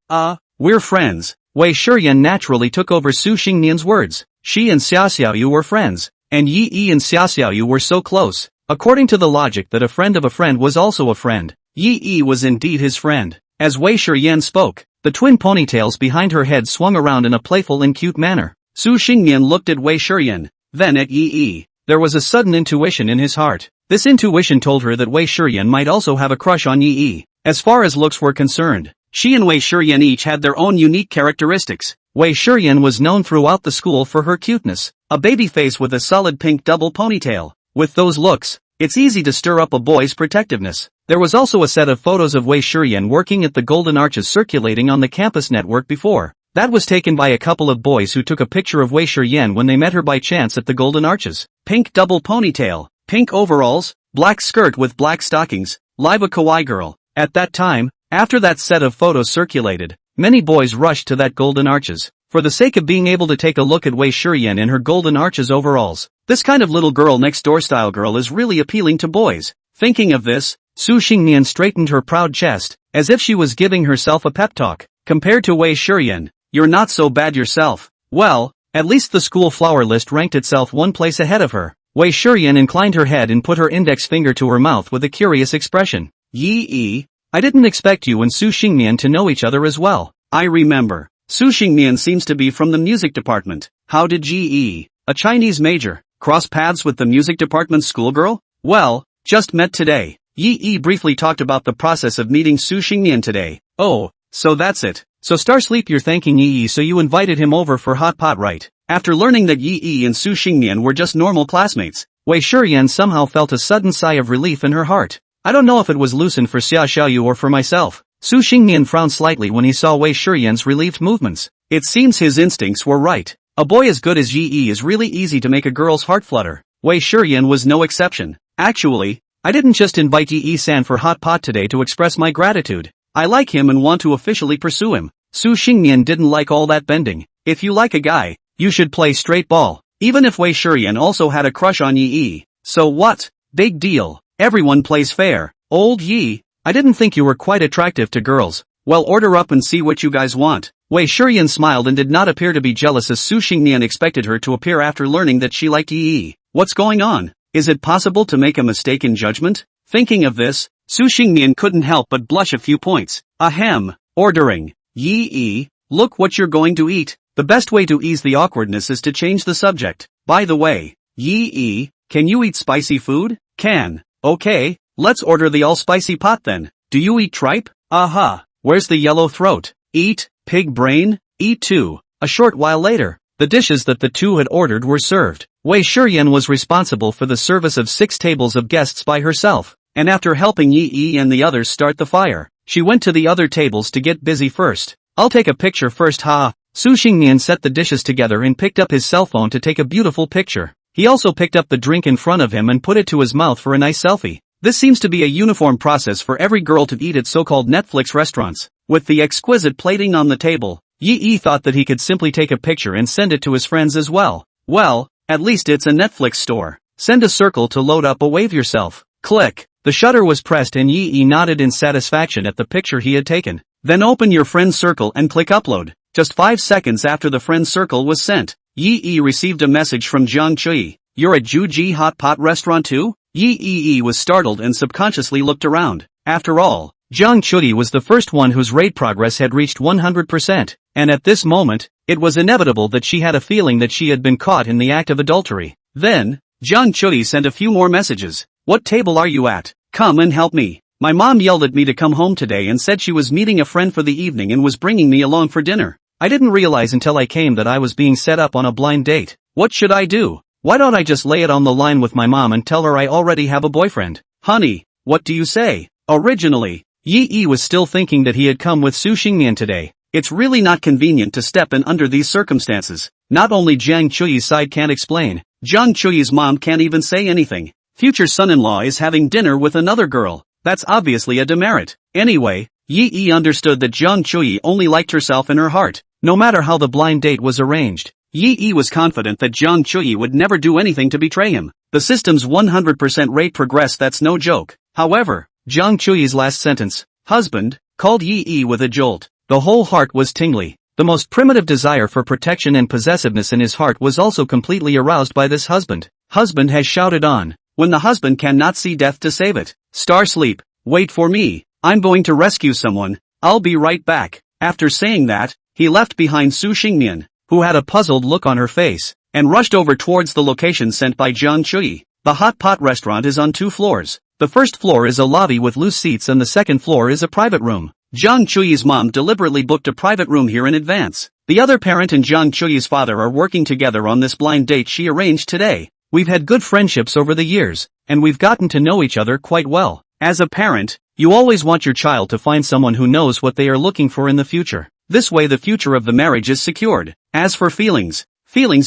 friends. Wei Shiyan naturally took over Su Xingmian's words. She and Xia Xiaoyu were friends, and Yi and Xia Xiaoyu were so close. According to the logic that a friend of a friend was also a friend, Yi was indeed his friend. As Wei Shiyan spoke, the twin ponytails behind her head swung around in a playful and cute manner. Su Xingmian looked at Wei Shiyan, then at Yi. There was a sudden intuition in his heart. This intuition told her that Wei Shiyan might also have a crush on Yi. As far as looks were concerned, she and Wei Shiyan each had their own unique characteristics. Wei Shiyan was known throughout the school for her cuteness, a baby face with a solid pink double ponytail. With those looks, it's easy to stir up a boy's protectiveness. There was also a set of photos of Wei Shiyan working at the Golden Arches circulating on the campus network before. That was taken by a couple of boys who took a picture of Wei Shiyan when they met her by chance at the Golden Arches. Pink double ponytail, pink overalls, black skirt with black stockings, live a kawaii girl. At that time, after that set of photos circulated, many boys rushed to that Golden Arches, for the sake of being able to take a look at Wei Shiyan in her Golden Arches overalls. This kind of little girl next door style girl is really appealing to boys. Thinking of this, Su Xingmian straightened her proud chest, as if she was giving herself a pep talk. Compared to Wei Shiyan, you're not so bad yourself. Well, at least the school flower list ranked itself one place ahead of her. Wei Shiyan inclined her head and put her index finger to her mouth with a curious expression. Yi, I didn't expect you and Su Xingmian to know each other as well. I remember. Su Xingmian seems to be from the music department. How did Yi, a Chinese major, cross paths with the music department's schoolgirl? Well, just met today. Yi briefly talked about the process of meeting Su Xingmian today. Oh, so that's it. So Starsleep, you're thanking Yi, so you invited him over for hot pot, right? After learning that Yi and Su Xingmian were just normal classmates, Wei Shiyan somehow felt a sudden sigh of relief in her heart. I don't know if it was loosened for Xia Xiaoyu or for myself. Su Xingmian frowned slightly when he saw Wei Shiyan's relieved movements. It seems his instincts were right. A boy as good as Yi is really easy to make a girl's heart flutter. Wei Shiyan was no exception. Actually, I didn't just invite Yi-san for hot pot today to express my gratitude. I like him and want to officially pursue him. Su Xingmian didn't like all that bending. If you like a guy, you should play straight ball. Even if Wei Shiyan also had a crush on Yi. So what? Big deal. Everyone plays fair. Old Yi, I didn't think you were quite attractive to girls. Well, order up and see what you guys want. Wei Shiyan smiled and did not appear to be jealous as Su Xingmian expected her to appear after learning that she liked Yi. What's going on? Is it possible to make a mistake in judgment? Thinking of this, Su Xingmian couldn't help but blush a few points. Ahem. Ordering. Yi, look what you're going to eat. The best way to ease the awkwardness is to change the subject. By the way, Yi, can you eat spicy food? Can. Okay, Let's order the all-spicy pot then. Do you eat tripe? Aha. Where's the yellow throat? Eat. Pig brain? Eat too. A short while later, the dishes that the two had ordered were served. Wei Shiyan was responsible for the service of 6 tables of guests by herself, and after helping Yi and the others start the fire, she went to the other tables to get busy first. I'll take a picture first, ha. Su Xingnian set the dishes together and picked up his cell phone to take a beautiful picture. He also picked up the drink in front of him and put it to his mouth for a nice selfie. This seems to be a uniform process for every girl to eat at so-called Netflix restaurants. With the exquisite plating on the table, Yi thought that he could simply take a picture and send it to his friends as well. Well, at least it's a Netflix store. Send a circle to load up a wave yourself. Click. The shutter was pressed and Yi nodded in satisfaction at the picture he had taken. Then open your friend's circle and click upload. Just 5 seconds after the friend's circle was sent, Yi received a message from Jiang Chui. You're at Juji Hot Pot Restaurant too? Yi was startled and subconsciously looked around. After all, Jiang Chui was the first one whose raid progress had reached 100%, and at this moment, it was inevitable that she had a feeling that she had been caught in the act of adultery. Then, Jiang Chui sent a few more messages. What table are you at? Come and help me. My mom yelled at me to come home today and said she was meeting a friend for the evening and was bringing me along for dinner. I didn't realize until I came that I was being set up on a blind date. What should I do? Why don't I just lay it on the line with my mom and tell her I already have a boyfriend? Honey, what do you say? Originally, Yi was still thinking that he had come with Su Xingnian today. It's really not convenient to step in under these circumstances. Not only Jiang Chui's side can't explain, Jiang Chui's mom can't even say anything. Future son-in-law is having dinner with another girl. That's obviously a demerit. Anyway, Yi understood that Jiang Chui only liked herself in her heart, no matter how the blind date was arranged. Yi was confident that Jiang Chui would never do anything to betray him. The system's 100% rate progress, that's no joke. However, Jiang Chui's last sentence, husband, called Yi with a jolt. The whole heart was tingly. The most primitive desire for protection and possessiveness in his heart was also completely aroused by this husband. Husband has shouted on. When the husband cannot see death to save it. Star sleep, wait for me. I'm going to rescue someone. I'll be right back. After saying that, he left behind Su Xingnian, who had a puzzled look on her face, and rushed over towards the location sent by Jiang Chui. The hot pot restaurant is on 2 floors. The first floor is a lobby with loose seats and the second floor is a private room. Jiang Chui's mom deliberately booked a private room here in advance. The other parent and Jiang Chui's father are working together on this blind date she arranged today. We've had good friendships over the years, and we've gotten to know each other quite well. As a parent, you always want your child to find someone who knows what they are looking for in the future. This way the future of the marriage is secured. As for feelings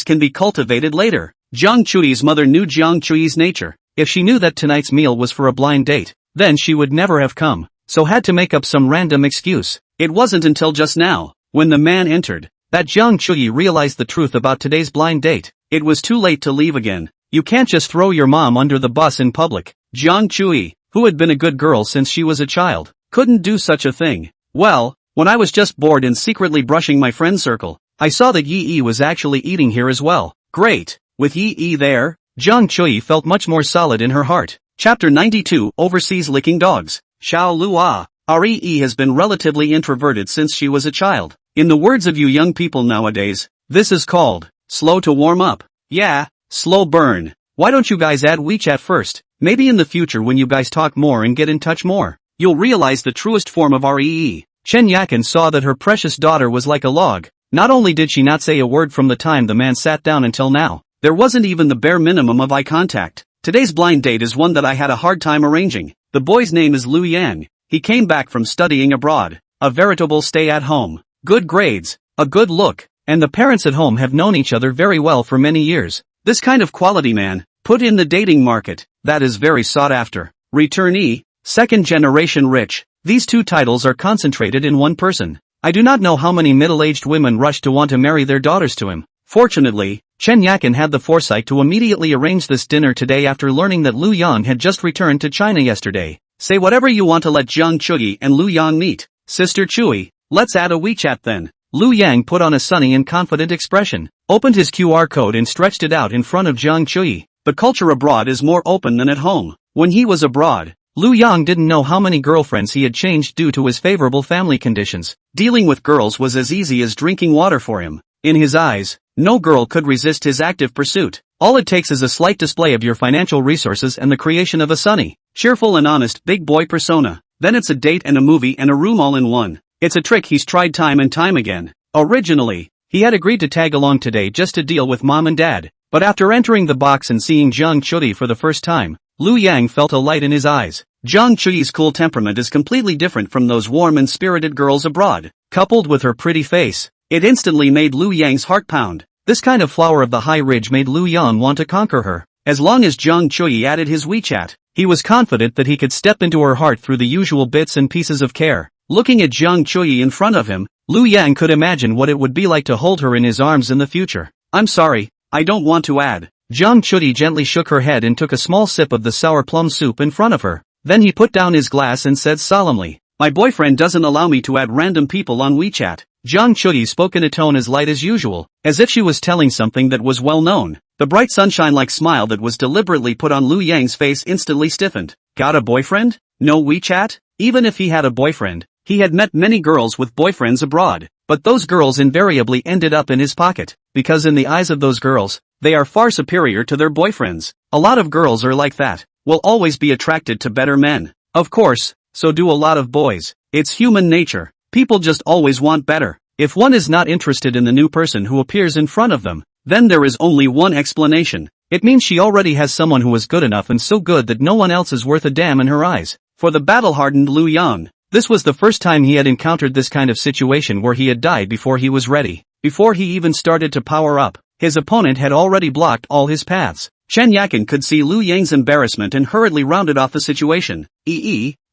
can be cultivated later. Jiang Chui's mother knew Jiang Chui's nature. If she knew that tonight's meal was for a blind date, then she would never have come, so had to make up some random excuse. It wasn't until just now, when the man entered, that Jiang Chui realized the truth about today's blind date. It was too late to leave again. You can't just throw your mom under the bus in public. Jiang Chui, who had been a good girl since she was a child, couldn't do such a thing. Well, when I was just bored and secretly brushing my friend's circle, I saw that Yi was actually eating here as well. Great. With Yi there, Jiang Chui felt much more solid in her heart. Chapter 92, Overseas Licking Dogs. Xiao Lua. Yi has been relatively introverted since she was a child. In the words of you young people nowadays, this is called slow to warm up. Yeah, slow burn. Why don't you guys add WeChat first? Maybe in the future when you guys talk more and get in touch more, you'll realize the truest form of REE. Chen Yakin saw that her precious daughter was like a log. Not only did she not say a word from the time the man sat down until now, there wasn't even the bare minimum of eye contact. Today's blind date is one that I had a hard time arranging. The boy's name is Lu Yang. He came back from studying abroad. A veritable stay-at-home. Good grades, a good look, and the parents at home have known each other very well for many years. This kind of quality man, put in the dating market, that is very sought after. Returnee, second generation rich. These 2 titles are concentrated in one person. I do not know how many middle-aged women rush to want to marry their daughters to him. Fortunately, Chen Yakin had the foresight to immediately arrange this dinner today after learning that Lu Yang had just returned to China yesterday. Say whatever you want to let Jiang Chui and Lu Yang meet. Sister Chui, let's add a WeChat then. Lu Yang put on a sunny and confident expression, opened his QR code and stretched it out in front of Jiang Chui. The culture abroad is more open than at home. When he was abroad, Lu Yang didn't know how many girlfriends he had changed due to his favorable family conditions. Dealing with girls was as easy as drinking water for him. In his eyes, no girl could resist his active pursuit. All it takes is a slight display of your financial resources and the creation of a sunny, cheerful and honest big boy persona. Then it's a date and a movie and a room all in one. It's a trick he's tried time and time again. Originally, he had agreed to tag along today just to deal with mom and dad, but after entering the box and seeing Zhang Chui for the first time, Liu Yang felt a light in his eyes. Zhang Chui's cool temperament is completely different from those warm and spirited girls abroad. Coupled with her pretty face, it instantly made Liu Yang's heart pound. This kind of flower of the high ridge made Liu Yang want to conquer her. As long as Zhang Chui added his WeChat, he was confident that he could step into her heart through the usual bits and pieces of care. Looking at Zhang Chui in front of him, Liu Yang could imagine what it would be like to hold her in his arms in the future. I'm sorry, I don't want to add. Zhang Chui gently shook her head and took a small sip of the sour plum soup in front of her. Then he put down his glass and said solemnly, my boyfriend doesn't allow me to add random people on WeChat. Zhang Chui spoke in a tone as light as usual, as if she was telling something that was well known. The bright sunshine-like smile that was deliberately put on Liu Yang's face instantly stiffened. Got a boyfriend? No WeChat? Even if he had a boyfriend, he had met many girls with boyfriends abroad, but those girls invariably ended up in his pocket, because in the eyes of those girls, they are far superior to their boyfriends. A lot of girls are like that, will always be attracted to better men. Of course, so do a lot of boys. It's human nature. People just always want better. If one is not interested in the new person who appears in front of them, then there is only one explanation. It means she already has someone who is good enough and so good that no one else is worth a damn in her eyes. For the battle-hardened Liu Yang, this was the first time he had encountered this kind of situation where he had died before he was ready. Before he even started to power up, his opponent had already blocked all his paths. Chen Yakin could see Liu Yang's embarrassment and hurriedly rounded off the situation.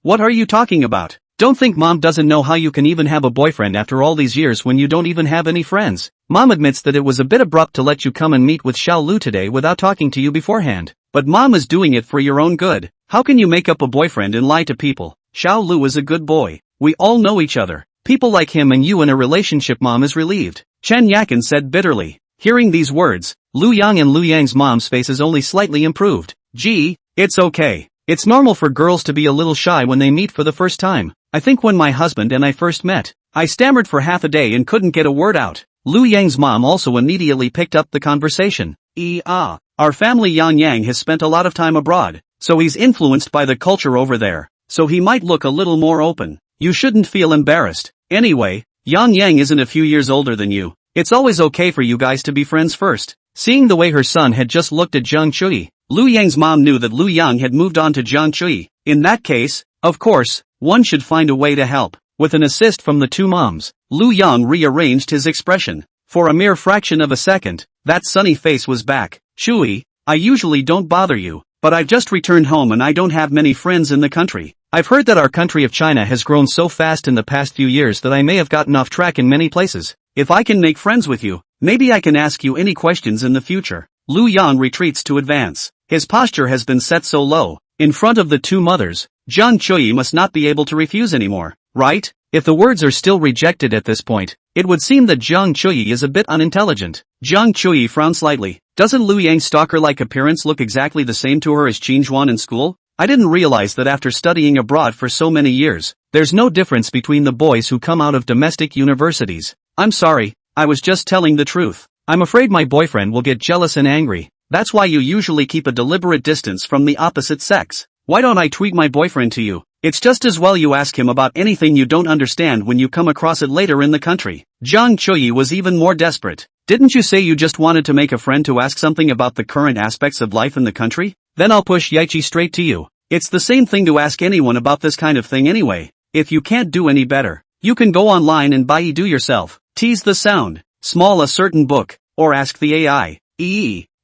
What are you talking about? Don't think mom doesn't know how you can even have a boyfriend after all these years when you don't even have any friends. Mom admits that it was a bit abrupt to let you come and meet with Xiao Lu today without talking to you beforehand. But mom is doing it for your own good. How can you make up a boyfriend and lie to people? Xiao Lu is a good boy. We all know each other. People like him and you in a relationship. Mom is relieved. Chen Yakin said bitterly. Hearing these words, Liu Yang and Liu Yang's mom's faces only slightly improved. Gee, it's okay. It's normal for girls to be a little shy when they meet for the first time. I think when my husband and I first met, I stammered for half a day and couldn't get a word out. Liu Yang's mom also immediately picked up the conversation. Our family Yang Yang has spent a lot of time abroad, so he's influenced by the culture over there, so he might look a little more open. You shouldn't feel embarrassed. Anyway, Yang Yang isn't a few years older than you. It's always okay for you guys to be friends first. Seeing the way her son had just looked at Zhang Chui, Liu Yang's mom knew that Liu Yang had moved on to Zhang Chui. In that case, of course, one should find a way to help. With an assist from the two moms, Liu Yang rearranged his expression. For a mere fraction of a second, that sunny face was back. Chui, I usually don't bother you, but I've just returned home and I don't have many friends in the country. I've heard that our country of China has grown so fast in the past few years that I may have gotten off track in many places. If I can make friends with you, maybe I can ask you any questions in the future. Liu Yang retreats to advance. His posture has been set so low. In front of the two mothers, Zhang Chui must not be able to refuse anymore, right? If the words are still rejected at this point, it would seem that Zhang Chui is a bit unintelligent. Zhang Chui frowned slightly. Doesn't Liu Yang's stalker-like appearance look exactly the same to her as Qin Zhuan in school? I didn't realize that after studying abroad for so many years, there's no difference between the boys who come out of domestic universities. I'm sorry, I was just telling the truth. I'm afraid my boyfriend will get jealous and angry. That's why you usually keep a deliberate distance from the opposite sex. Why don't I tweet my boyfriend to you? It's just as well you ask him about anything you don't understand when you come across it later in the country. Zhang Chui was even more desperate. Didn't you say you just wanted to make a friend to ask something about the current aspects of life in the country? Then I'll push Yaichi straight to you. It's the same thing to ask anyone about this kind of thing anyway. If you can't do any better, you can go online and buy do yourself. Tease the sound, small a certain book, or ask the AI.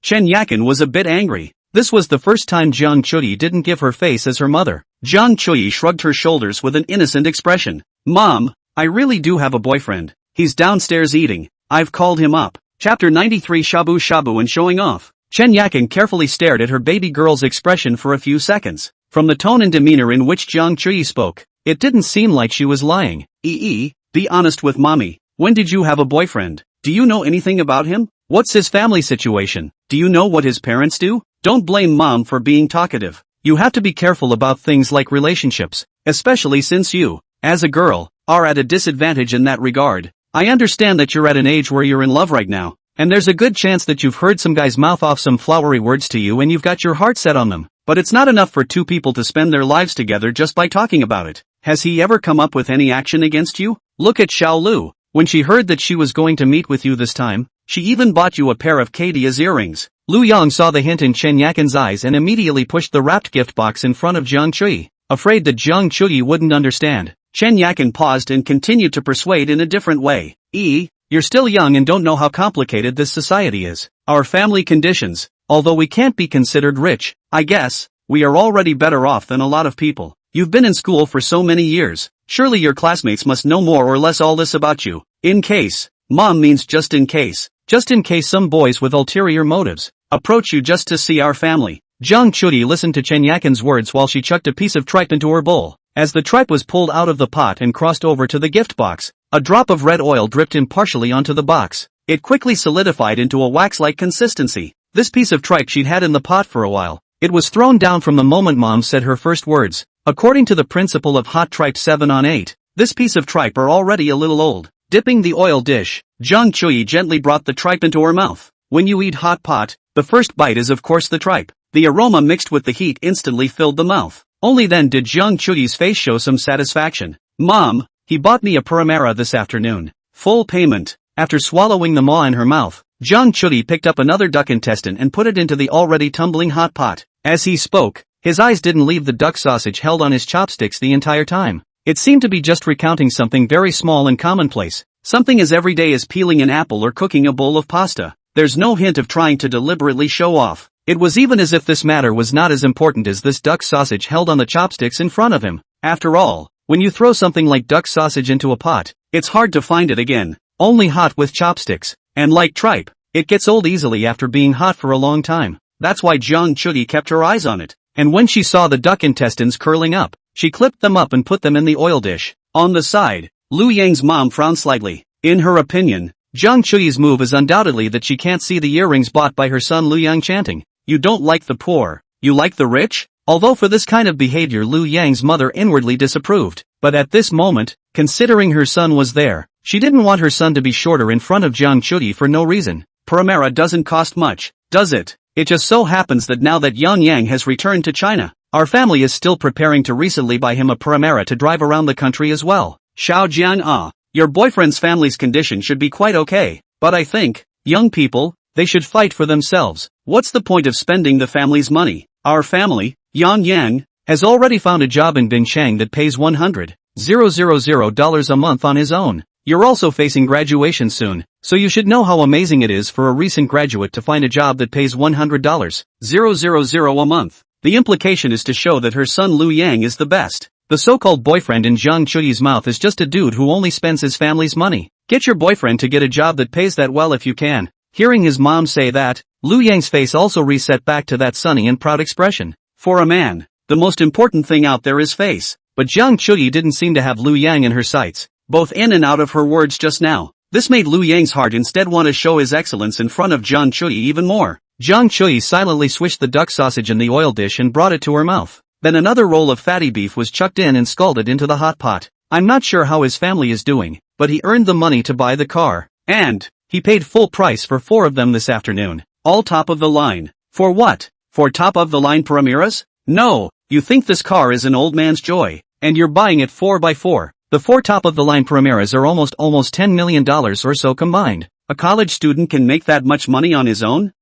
Chen Yakin was a bit angry. This was the first time Zhang Chui didn't give her face as her mother. Zhang Chui shrugged her shoulders with an innocent expression. Mom, I really do have a boyfriend. He's downstairs eating. I've called him up. Chapter 93 Shabu Shabu and Showing Off. Chen Yakin carefully stared at her baby girl's expression for a few seconds. From the tone and demeanor in which Zhang Chui spoke, it didn't seem like she was lying. Be honest with mommy. When did you have a boyfriend? Do you know anything about him? What's his family situation? Do you know what his parents do? Don't blame mom for being talkative. You have to be careful about things like relationships, especially since you, as a girl, are at a disadvantage in that regard. I understand that you're at an age where you're in love right now, and there's a good chance that you've heard some guys mouth off some flowery words to you and you've got your heart set on them. But it's not enough for two people to spend their lives together just by talking about it. Has he ever come up with any action against you? Look at Xiao Lu. When she heard that she was going to meet with you this time, she even bought you a pair of Kadia's earrings. Lu Yang saw the hint in Chen Yakin's eyes and immediately pushed the wrapped gift box in front of Jiang Chui. Afraid that Jiang Chui wouldn't understand, Chen Yakin paused and continued to persuade in a different way. You're still young and don't know how complicated this society is. Our family conditions, although we can't be considered rich, I guess, we are already better off than a lot of people. You've been in school for so many years, surely your classmates must know more or less all this about you. In case, mom means just in case some boys with ulterior motives approach you just to see our family. Jiang Chui listened to Chen Yakin's words while she chucked a piece of tripe into her bowl. As the tripe was pulled out of the pot and crossed over to the gift box, a drop of red oil dripped impartially onto the box. It quickly solidified into a wax-like consistency. This piece of tripe she'd had in the pot for a while. It was thrown down from the moment Mom said her first words. According to the principle of hot tripe 7 on 8, this piece of tripe are already a little old. Dipping the oil dish, Jiang Chui gently brought the tripe into her mouth. When you eat hot pot, the first bite is of course the tripe. The aroma mixed with the heat instantly filled the mouth. Only then did Jiang Chui's face show some satisfaction. Mom, he bought me a paramera this afternoon. Full payment. After swallowing the maw in her mouth, Jiang Chui picked up another duck intestine and put it into the already tumbling hot pot. As he spoke, his eyes didn't leave the duck sausage held on his chopsticks the entire time. It seemed to be just recounting something very small and commonplace. Something as everyday as peeling an apple or cooking a bowl of pasta. There's no hint of trying to deliberately show off. It was even as if this matter was not as important as this duck sausage held on the chopsticks in front of him. After all, when you throw something like duck sausage into a pot, it's hard to find it again, only hot with chopsticks. And like tripe, it gets old easily after being hot for a long time. That's why Jiang Chui kept her eyes on it. And when she saw the duck intestines curling up, she clipped them up and put them in the oil dish. On the side, Lu Yang's mom frowned slightly. In her opinion, Jiang Chui's move is undoubtedly that she can't see the earrings bought by her son Lu Yang chanting, "You don't like the poor, you like the rich?" Although for this kind of behavior Lu Yang's mother inwardly disapproved, but at this moment, considering her son was there, she didn't want her son to be shorter in front of Jiang Chui for no reason. Paramera doesn't cost much, does it? It just so happens that now that Yang Yang has returned to China, our family is still preparing to recently buy him a paramera to drive around the country as well. Xiao Jiang, your boyfriend's family's condition should be quite okay, but I think, young people, they should fight for themselves. What's the point of spending the family's money? Our family, Yang Yang, has already found a job in Binchang that pays $100,000 a month on his own. You're also facing graduation soon, so you should know how amazing it is for a recent graduate to find a job that pays $100,000 a month. The implication is to show that her son Lu Yang is the best. The so-called boyfriend in Jiang Chui's mouth is just a dude who only spends his family's money. Get your boyfriend to get a job that pays that well if you can. Hearing his mom say that, Lu Yang's face also reset back to that sunny and proud expression. For a man, the most important thing out there is face. But Jiang Chui didn't seem to have Lu Yang in her sights, both in and out of her words just now. This made Lu Yang's heart instead want to show his excellence in front of Jiang Chui even more. Jiang Chui silently swished the duck sausage in the oil dish and brought it to her mouth. Then another roll of fatty beef was chucked in and scalded into the hot pot. I'm not sure how his family is doing, but he earned the money to buy the car. And he paid full price for 4 of them this afternoon. All top of the line. For what? For top of the line parameras? No, you think this car is an old man's joy, and you're buying it 4x4. The 4 top of the line parameras are almost $10 million or so combined. A college student can make that much money on his own?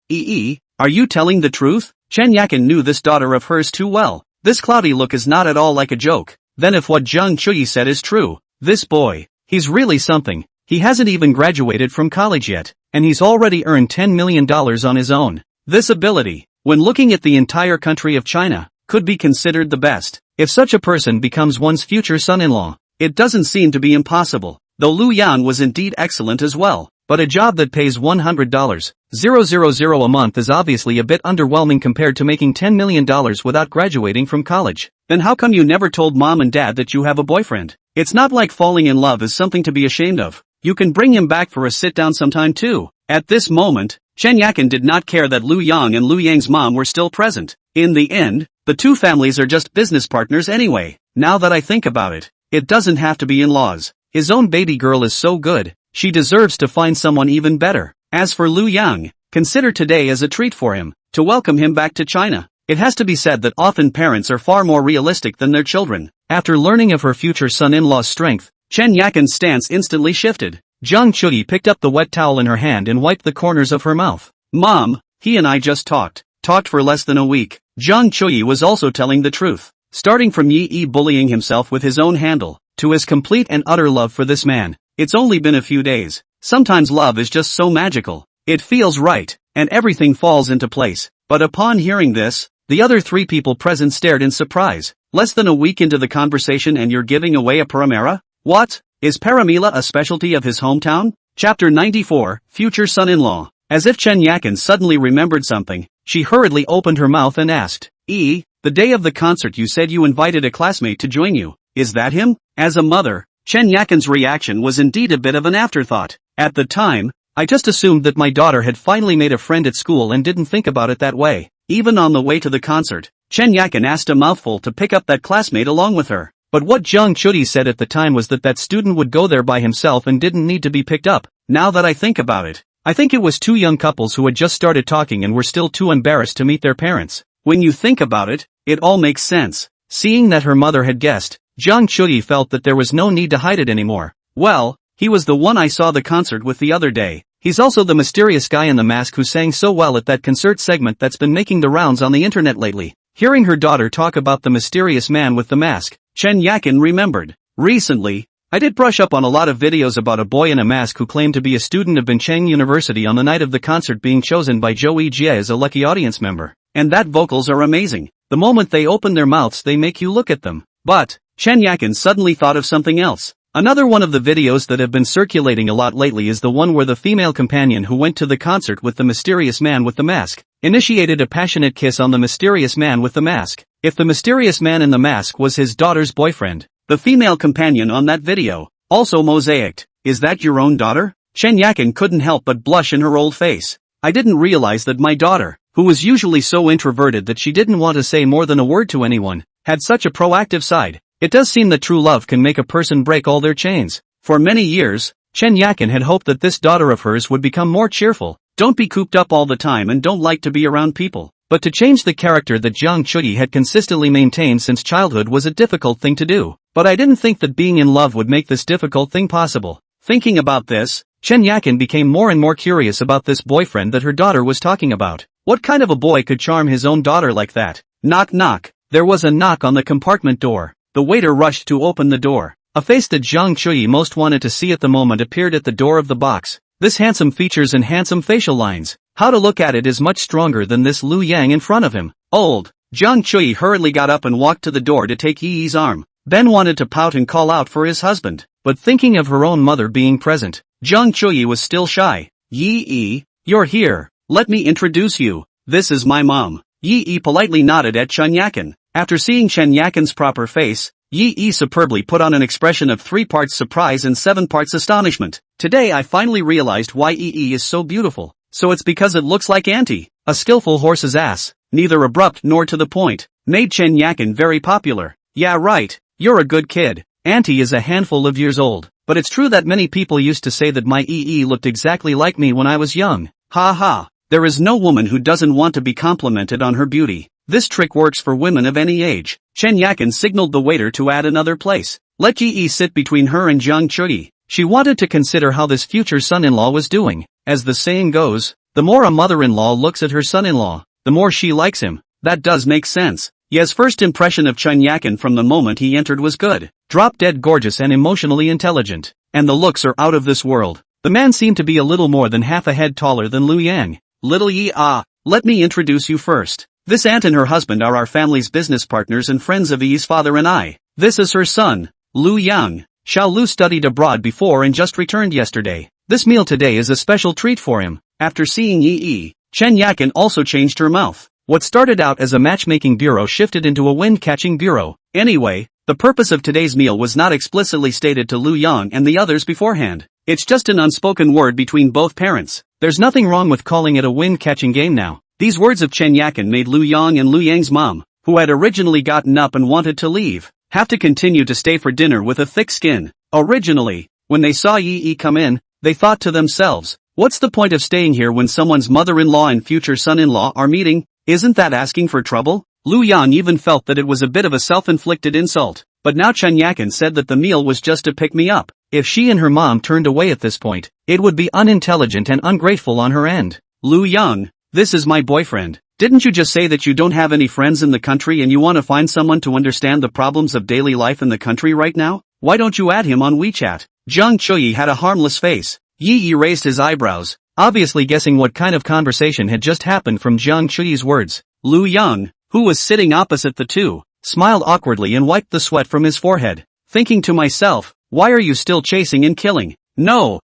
Are you telling the truth? Chen Yakin knew this daughter of hers too well. This cloudy look is not at all like a joke. Then if what Jiang Chui said is true, this boy, he's really something. He hasn't even graduated from college yet, and he's already earned $10 million on his own. This ability, when looking at the entire country of China, could be considered the best. If such a person becomes one's future son-in-law, it doesn't seem to be impossible. Though Lu Yan was indeed excellent as well, but a job that pays $100,000 a month is obviously a bit underwhelming compared to making $10 million without graduating from college. Then how come you never told mom and dad that you have a boyfriend? It's not like falling in love is something to be ashamed of. You can bring him back for a sit-down sometime too. At this moment, Chen Yakin did not care that Lu Yang and Lu Yang's mom were still present. In the end, the two families are just business partners anyway. Now that I think about it, it doesn't have to be in-laws. His own baby girl is so good, she deserves to find someone even better. As for Lu Yang, consider today as a treat for him, to welcome him back to China. It has to be said that often parents are far more realistic than their children. After learning of her future son-in-law's strength, Chen Yakin's stance instantly shifted. Jiang Chuyi picked up the wet towel in her hand and wiped the corners of her mouth. Mom, he and I just talked for less than a week. Jiang Chuyi was also telling the truth. Starting from Yi bullying himself with his own handle, to his complete and utter love for this man, it's only been a few days. Sometimes love is just so magical. It feels right, and everything falls into place. But upon hearing this, the other three people present stared in surprise. Less than a week into the conversation and you're giving away a paramera? What? Is paramila a specialty of his hometown? Chapter 94, Future Son-in-Law. As if Chen Yakin suddenly remembered something, she hurriedly opened her mouth and asked, the day of the concert you said you invited a classmate to join you. Is that him? As a mother, Chen Yakin's reaction was indeed a bit of an afterthought. At the time, I just assumed that my daughter had finally made a friend at school and didn't think about it that way. Even on the way to the concert, Chen Yakin asked a mouthful to pick up that classmate along with her. But what Jiang Chuyi said at the time was that student would go there by himself and didn't need to be picked up. Now that I think about it, I think it was two young couples who had just started talking and were still too embarrassed to meet their parents. When you think about it, it all makes sense. Seeing that her mother had guessed, Jiang Chuyi felt that there was no need to hide it anymore. Well, he was the one I saw the concert with the other day. He's also the mysterious guy in the mask who sang so well at that concert segment that's been making the rounds on the internet lately. Hearing her daughter talk about the mysterious man with the mask, Chen Yakin remembered. Recently, I did brush up on a lot of videos about a boy in a mask who claimed to be a student of Bincheng University on the night of the concert being chosen by Zhou Yijie as a lucky audience member. And that vocals are amazing. The moment they open their mouths they make you look at them. But, Chen Yakin suddenly thought of something else. Another one of the videos that have been circulating a lot lately is the one where the female companion who went to the concert with the mysterious man with the mask initiated a passionate kiss on the mysterious man with the mask. If the mysterious man in the mask was his daughter's boyfriend, the female companion on that video also mosaicked. Is that your own daughter? Chen Yakin couldn't help but blush in her old face. I didn't realize that my daughter, who was usually so introverted that she didn't want to say more than a word to anyone, had such a proactive side. It does seem that true love can make a person break all their chains. For many years, Chen Yakin had hoped that this daughter of hers would become more cheerful, don't be cooped up all the time and don't like to be around people. But to change the character that Jiang Chuyi had consistently maintained since childhood was a difficult thing to do. But I didn't think that being in love would make this difficult thing possible. Thinking about this, Chen Yakin became more and more curious about this boyfriend that her daughter was talking about. What kind of a boy could charm his own daughter like that? Knock knock. There was a knock on the compartment door. The waiter rushed to open the door. A face that Jiang Chuyi most wanted to see at the moment appeared at the door of the box. This handsome features and handsome facial lines. How to look at it is much stronger than this Lu Yang in front of him. Old. Jiang Chuyi hurriedly got up and walked to the door to take Yi's arm. Ben wanted to pout and call out for his husband, but thinking of her own mother being present, Jiang Chuyi was still shy. Yi, you're here. Let me introduce you. This is my mom. Yi politely nodded at Chen Yakin. After seeing Chen Yakin's proper face, Yi superbly put on an expression of 3 parts surprise and 7 parts astonishment. Today I finally realized why Yi is so beautiful. So it's because it looks like Auntie. A skillful horse's ass, neither abrupt nor to the point, made Chen Yakin very popular. Yeah right, you're a good kid. Auntie is a handful of years old, but it's true that many people used to say that my Yi looked exactly like me when I was young. Ha ha, there is no woman who doesn't want to be complimented on her beauty. This trick works for women of any age. Chen Yakin signaled the waiter to add another place. Let Yi sit between her and Jiang Chuyi. She wanted to consider how this future son-in-law was doing. As the saying goes, the more a mother-in-law looks at her son-in-law, the more she likes him. That does make sense. Yi's first impression of Chen Yakin from the moment he entered was good. Drop-dead gorgeous and emotionally intelligent. And the looks are out of this world. The man seemed to be a little more than half a head taller than Lu Yang. Little Yi, let me introduce you first. This aunt and her husband are our family's business partners and friends of Yi's father and I. This is her son, Lu Yang. Xiao Lu studied abroad before and just returned yesterday. This meal today is a special treat for him. After seeing Yi, Chen Yakin also changed her mouth. What started out as a matchmaking bureau shifted into a wind-catching bureau. Anyway, the purpose of today's meal was not explicitly stated to Lu Yang and the others beforehand. It's just an unspoken word between both parents. There's nothing wrong with calling it a wind-catching game now. These words of Chen Yakin made Lu Yang and Lu Yang's mom, who had originally gotten up and wanted to leave, have to continue to stay for dinner with a thick skin. Originally, when they saw Yi come in, they thought to themselves, what's the point of staying here when someone's mother-in-law and future son-in-law are meeting? Isn't that asking for trouble? Lu Yan even felt that it was a bit of a self-inflicted insult. But now Chen Yakin said that the meal was just to pick me up. If she and her mom turned away at this point, it would be unintelligent and ungrateful on her end. Lu Yang, this is my boyfriend. Didn't you just say that you don't have any friends in the country and you want to find someone to understand the problems of daily life in the country right now? Why don't you add him on WeChat? Zhang Chuyi had a harmless face. Yi Yi raised his eyebrows, obviously guessing what kind of conversation had just happened from Zhang Chuyi's words. Lu Yang, who was sitting opposite the two, smiled awkwardly and wiped the sweat from his forehead, thinking to myself, why are you still chasing and killing? No,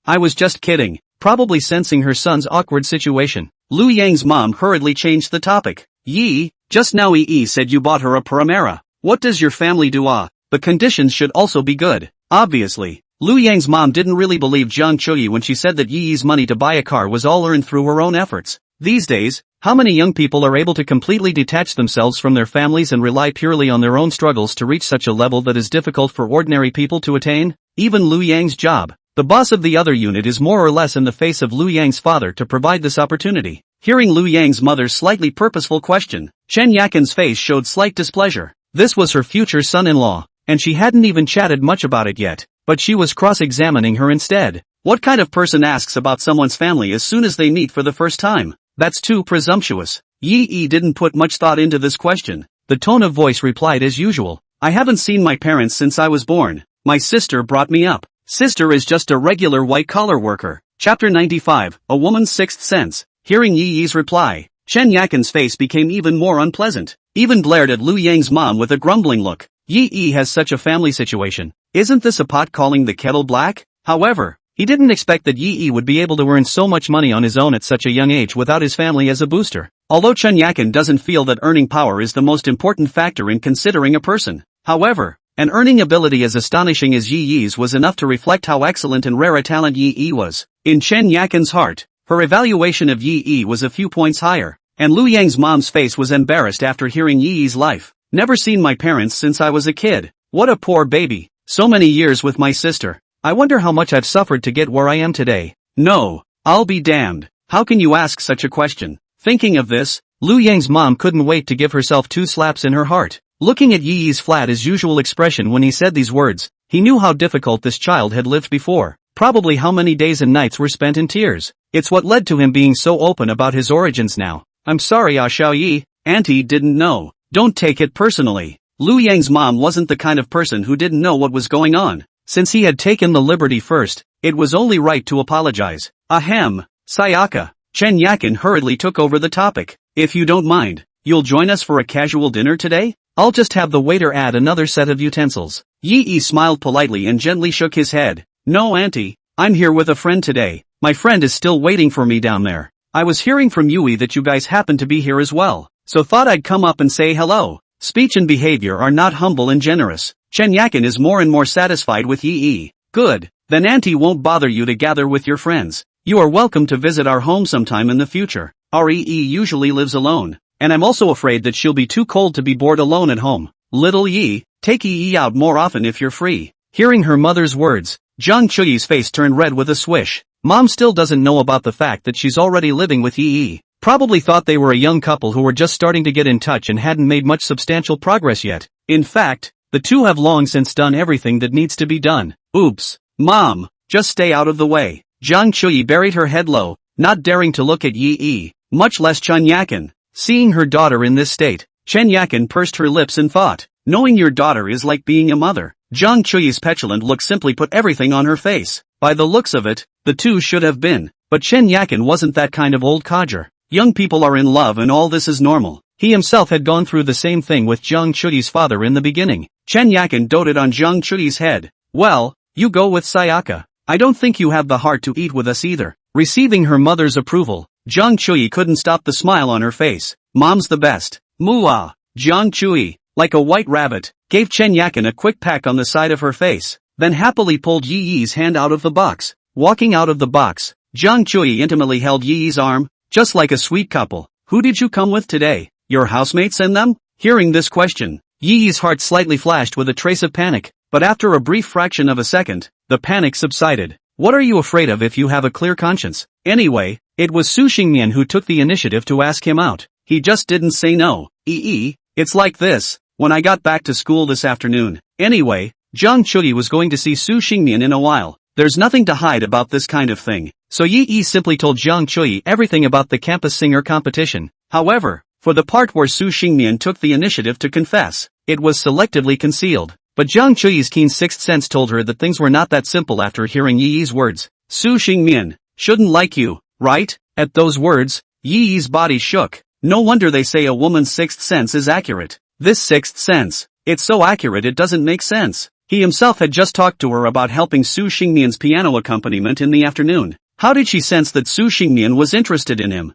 I was just kidding, probably sensing her son's awkward situation. Lu Yang's mom hurriedly changed the topic. Yi, just now Yi said you bought her a Primera. What does your family do? The conditions should also be good. Obviously, Lu Yang's mom didn't really believe Zhang Chuyi when she said that Yi's money to buy a car was all earned through her own efforts. These days, how many young people are able to completely detach themselves from their families and rely purely on their own struggles to reach such a level that is difficult for ordinary people to attain? Even Lu Yang's job, the boss of the other unit, is more or less in the face of Lu Yang's father to provide this opportunity. Hearing Lu Yang's mother's slightly purposeful question, Chen Yakin's face showed slight displeasure. This was her future son-in-law, and she hadn't even chatted much about it yet, but she was cross-examining her instead. What kind of person asks about someone's family as soon as they meet for the first time? That's too presumptuous. Yi didn't put much thought into this question. The tone of voice replied as usual. I haven't seen my parents since I was born. My sister brought me up. Sister is just a regular white-collar worker. Chapter 95, A Woman's Sixth Sense. Hearing Yi's reply, Chen Yakin's face became even more unpleasant. Even glared at Lu Yang's mom with a grumbling look. Yi has such a family situation. Isn't this a pot calling the kettle black? However, he didn't expect that Yi would be able to earn so much money on his own at such a young age without his family as a booster. Although Chen Yakin doesn't feel that earning power is the most important factor in considering a person. However, an earning ability as astonishing as Yi's was enough to reflect how excellent and rare a talent Yi was. In Chen Yakin's heart, her evaluation of Yi was a few points higher, and Lu Yang's mom's face was embarrassed after hearing Yi's life. Never seen my parents since I was a kid. What a poor baby. So many years with my sister. I wonder how much I've suffered to get where I am today. No, I'll be damned. How can you ask such a question? Thinking of this, Lu Yang's mom couldn't wait to give herself 2 slaps in her heart. Looking at Yi's flat as usual expression when he said these words, he knew how difficult this child had lived before. Probably how many days and nights were spent in tears. It's what led to him being so open about his origins now. I'm sorry, Xiao Yi, Auntie didn't know. Don't take it personally. Lu Yang's mom wasn't the kind of person who didn't know what was going on. Since he had taken the liberty first, it was only right to apologize. Ahem, Sayaka. Chen Yakin hurriedly took over the topic. If you don't mind, you'll join us for a casual dinner today? I'll just have the waiter add another set of utensils. Yi smiled politely and gently shook his head. No, Auntie, I'm here with a friend today. My friend is still waiting for me down there. I was hearing from Yui that you guys happen to be here as well, so thought I'd come up and say hello. Speech and behavior are not humble and generous. Chen Yakin is more and more satisfied with Yi. Good, then Auntie won't bother you to gather with your friends. You are welcome to visit our home sometime in the future. Our Yi usually lives alone, and I'm also afraid that she'll be too cold to be bored alone at home. Little Yi, take Yi out more often if you're free. Hearing her mother's words, Zhang Chuyi's face turned red with a swish. Mom still doesn't know about the fact that she's already living with Yi. Probably thought they were a young couple who were just starting to get in touch and hadn't made much substantial progress yet. In fact, the two have long since done everything that needs to be done. Oops. Mom, just stay out of the way. Zhang Chuyi buried her head low, not daring to look at Yi, much less Chen Yakin. Seeing her daughter in this state, Chen Yakin pursed her lips in thought. Knowing your daughter is like being a mother. Zhang Chuyi's petulant look simply put everything on her face. By the looks of it, the two should have been. But Chen Yakin wasn't that kind of old codger. Young people are in love and all this is normal. He himself had gone through the same thing with Zhang Chuyi's father in the beginning. Chen Yakin doted on Zhang Chuyi's head. Well, you go with Sayaka. I don't think you have the heart to eat with us either. Receiving her mother's approval, Zhang Chuyi couldn't stop the smile on her face. Mom's the best. Muah. Zhang Chuyi, like a white rabbit, gave Chen Yakin a quick peck on the side of her face, then happily pulled Yi's hand out of the box. Walking out of the box, Zhang Chuyi intimately held Yi's arm, just like a sweet couple. Who did you come with today? Your housemates and them? Hearing this question, Yi's heart slightly flashed with a trace of panic, but after a brief fraction of a second, the panic subsided. What are you afraid of if you have a clear conscience? Anyway, it was Su Xingmian who took the initiative to ask him out. he just didn't say no. It's like this. When I got back to school this afternoon. Anyway, Zhang Chuyi was going to see Su Xingmian in a while. There's nothing to hide about this kind of thing. So Yi simply told Zhang Chuyi everything about the campus singer competition. However, for the part where Su Xingmian took the initiative to confess, it was selectively concealed. But Zhang Chuyi's keen sixth sense told her that things were not that simple after hearing Yi's words. Su Xingmian shouldn't like you, right? At those words, Yi's body shook. No wonder they say a woman's sixth sense is accurate. This sixth sense, it's so accurate it doesn't make sense. He himself had just talked to her about helping Su Xingmian's piano accompaniment in the afternoon. How did she sense that Su Xingmian was interested in him?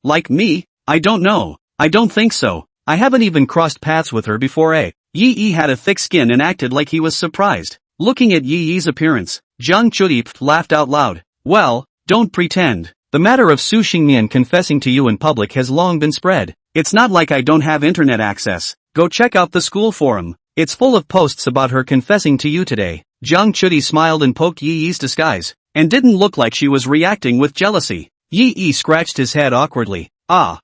Like me? I don't know. I don't think so. I haven't even crossed paths with her before. Yi had a thick skin and acted like he was surprised. Looking at Yi's appearance, Zhang Chuyi laughed out loud. Well, don't pretend. The matter of Su Xingmian confessing to you in public has long been spread. It's not like I don't have internet access. Go check out the school forum. It's full of posts about her confessing to you today. Zhang Chuyi smiled and poked Yi's disguise, and didn't look like she was reacting with jealousy. Yi scratched his head awkwardly. I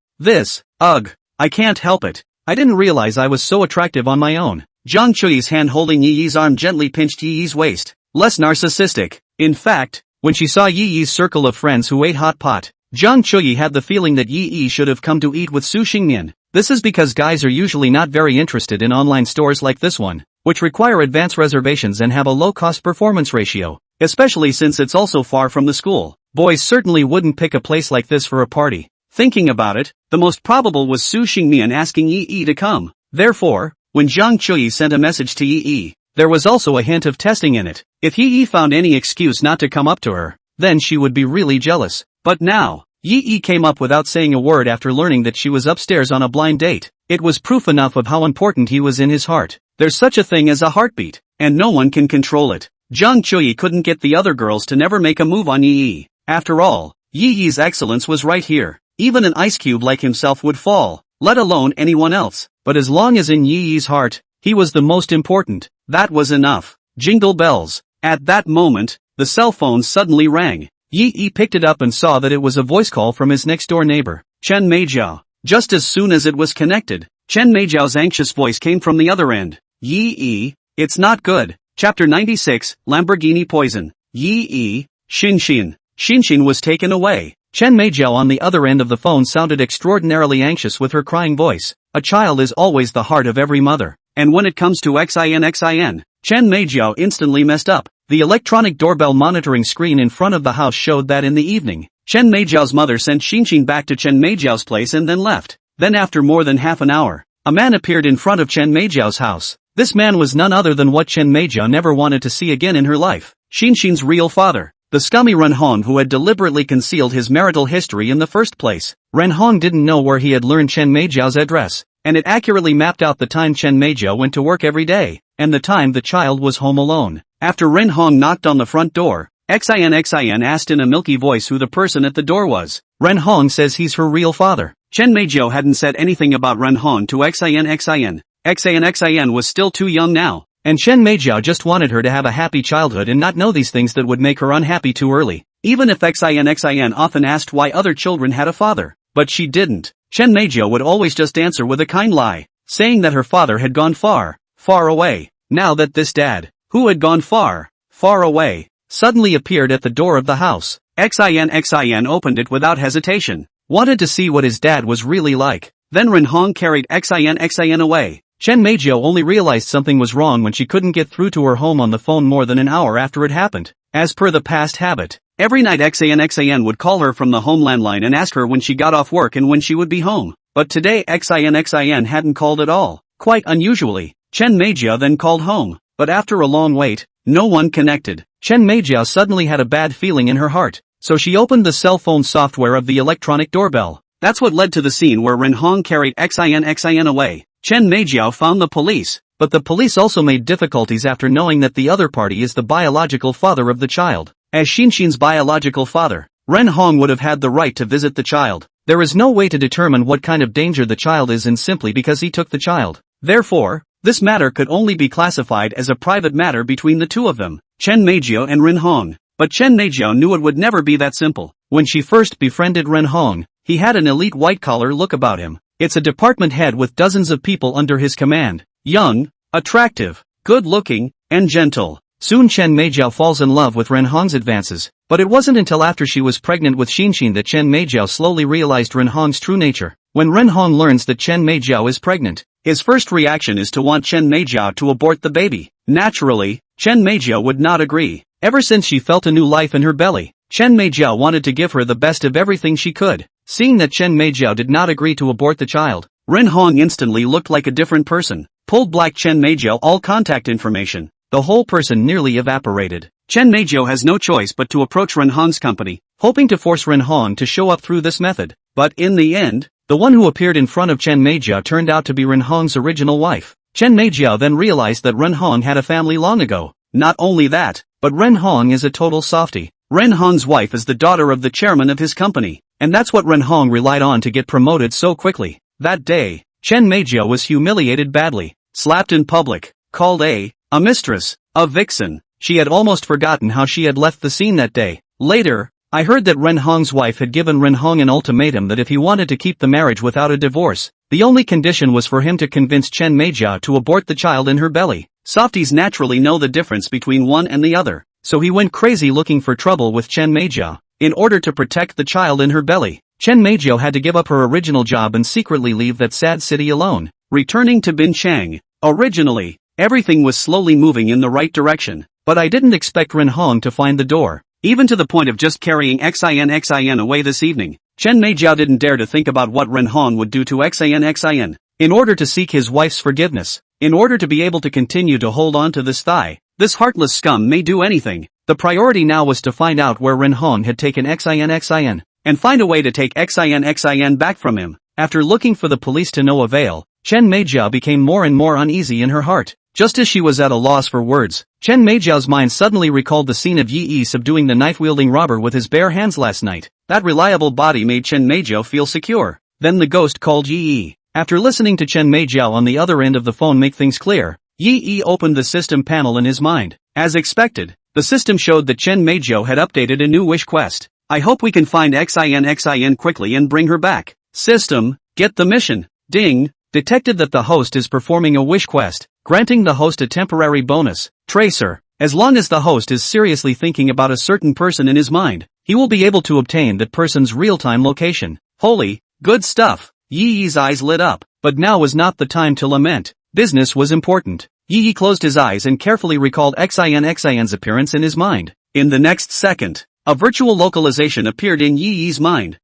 can't help it. I didn't realize I was so attractive on my own. Zhang Chuyi's hand holding Yi's arm gently pinched Yi's waist. Less narcissistic. In fact, when she saw Yi's circle of friends who ate hot pot, Zhang Chuyi had the feeling that Yi should have come to eat with Su Xingmian. This is because guys are usually not very interested in online stores like this one, which require advance reservations and have a low-cost performance ratio, especially since it's also far from the school. Boys certainly wouldn't pick a place like this for a party. Thinking about it, the most probable was Su Xingmian asking Yi to come. Therefore, when Zhang Chuyi sent a message to Yi, there was also a hint of testing in it. If Yi found any excuse not to come up to her, then she would be really jealous. But now, Yi came up without saying a word after learning that she was upstairs on a blind date. It was proof enough of how important he was in his heart. There's such a thing as a heartbeat, and no one can control it. Zhang Chuyi couldn't get the other girls to never make a move on Yi. After all, Yi's excellence was right here. Even an ice cube like himself would fall, let alone anyone else. But as long as in Yi's heart, he was the most important, that was enough. Jingle bells. At that moment, the cell phone suddenly rang. Yi picked it up and saw that it was a voice call from his next-door neighbor, Chen Meijiao. Just as soon as it was connected, Chen Meijiao's anxious voice came from the other end. Yi, it's not good. Chapter 96, Lamborghini Poison. Yi, Xinshin. Xinshin was taken away. Chen Meijiao on the other end of the phone sounded extraordinarily anxious with her crying voice. A child is always the heart of every mother. And when it comes to Xin, Chen Meijiao instantly messed up. The electronic doorbell monitoring screen in front of the house showed that in the evening, Chen Meijiao's mother sent Xinshin back to Chen Meijiao's place and then left. Then after more than half an hour, a man appeared in front of Chen Meijiao's house. This man was none other than what Chen Meijiao never wanted to see again in her life, Xinshin's real father. The scummy Renhong who had deliberately concealed his marital history in the first place. Renhong didn't know where he had learned Chen Meijiao's address, and it accurately mapped out the time Chen Meijiao went to work every day, and the time the child was home alone. After Renhong knocked on the front door, Xin asked in a milky voice who the person at the door was. Renhong says he's her real father. Chen Meijiao hadn't said anything about Renhong to Xin. Xin was still too young now. And Chen Meijiao just wanted her to have a happy childhood and not know these things that would make her unhappy too early. Even if Xin often asked why other children had a father. But she didn't. Chen Meijiao would always just answer with a kind lie, saying that her father had gone far, far away. Now that this dad, who had gone far, far away, suddenly appeared at the door of the house, Xin opened it without hesitation. Wanted to see what his dad was really like. Then Renhong carried Xin away. Chen Meijiao only realized something was wrong when she couldn't get through to her home on the phone more than an hour after it happened. As per the past habit, every night Xin would call her from the home landline and ask her when she got off work and when she would be home. But today Xin hadn't called at all. Quite unusually, Chen Meijiao then called home, but after a long wait, no one connected. Chen Meijiao suddenly had a bad feeling in her heart, so she opened the cell phone software of the electronic doorbell. That's what led to the scene where Renhong carried Xin away. Chen Meijiao found the police, but the police also made difficulties after knowing that the other party is the biological father of the child. As Xinshin's biological father, Renhong would have had the right to visit the child. There is no way to determine what kind of danger the child is in simply because he took the child. Therefore, this matter could only be classified as a private matter between the two of them, Chen Meijiao and Renhong. But Chen Meijiao knew it would never be that simple. When she first befriended Ren Hong, he had an elite white-collar look about him. It's a department head with dozens of people under his command. Young, attractive, good-looking, and gentle. Soon Chen Meijiao falls in love with Ren Hong's advances, but it wasn't until after she was pregnant with Xinxin that Chen Meijiao slowly realized Ren Hong's true nature. When Ren Hong learns that Chen Meijiao is pregnant, his first reaction is to want Chen Meijiao to abort the baby. Naturally, Chen Meijiao would not agree. Ever since she felt a new life in her belly, Chen Meijiao wanted to give her the best of everything she could. Seeing that Chen Meijiao did not agree to abort the child, Ren Hong instantly looked like a different person. Pulled black Chen Meijiao all contact information. The whole person nearly evaporated. Chen Meijiao has no choice but to approach Ren Hong's company, hoping to force Ren Hong to show up through this method. But in the end, the one who appeared in front of Chen Meijiao turned out to be Ren Hong's original wife. Chen Meijiao then realized that Ren Hong had a family long ago. Not only that, but Ren Hong is a total softie. Ren Hong's wife is the daughter of the chairman of his company, and that's what Ren Hong relied on to get promoted so quickly. That day, Chen Meijiao was humiliated badly, slapped in public, called a mistress, a vixen. She had almost forgotten how she had left the scene that day. Later, I heard that Ren Hong's wife had given Ren Hong an ultimatum that if he wanted to keep the marriage without a divorce, the only condition was for him to convince Chen Meijiao to abort the child in her belly. Softies naturally know the difference between one and the other, so he went crazy looking for trouble with Chen Meijiao. In order to protect the child in her belly, Chen Meijiao had to give up her original job and secretly leave that sad city alone. Returning to Binchang. Originally, everything was slowly moving in the right direction, but I didn't expect Ren Hong to find the door, even to the point of just carrying Xin away this evening. Chen Meijiao didn't dare to think about what Ren Hong would do to Xin. In order to seek his wife's forgiveness, in order to be able to continue to hold on to this thigh, this heartless scum may do anything. The priority now was to find out where Ren Hong had taken Xin, and find a way to take Xin back from him. After looking for the police to no avail, Chen Meijiao became more and more uneasy in her heart. Just as she was at a loss for words, Chen Meijiao's mind suddenly recalled the scene of Yi subduing the knife-wielding robber with his bare hands last night. That reliable body made Chen Meijiao feel secure. Then the ghost called Yi. After listening to Chen Meijiao on the other end of the phone make things clear, Yi opened the system panel in his mind. As expected, the system showed that Chen Meijiao had updated a new wish quest. I hope we can find Xin quickly and bring her back. System, get the mission. Ding. Detected that the host is performing a wish quest, granting the host a temporary bonus. Tracer. As long as the host is seriously thinking about a certain person in his mind, he will be able to obtain that person's real-time location. Holy, good stuff. Yi's eyes lit up, but now was not the time to lament. Business was important. Yi closed his eyes and carefully recalled Xin's appearance in his mind. In the next second, a virtual localization appeared in Yi's mind.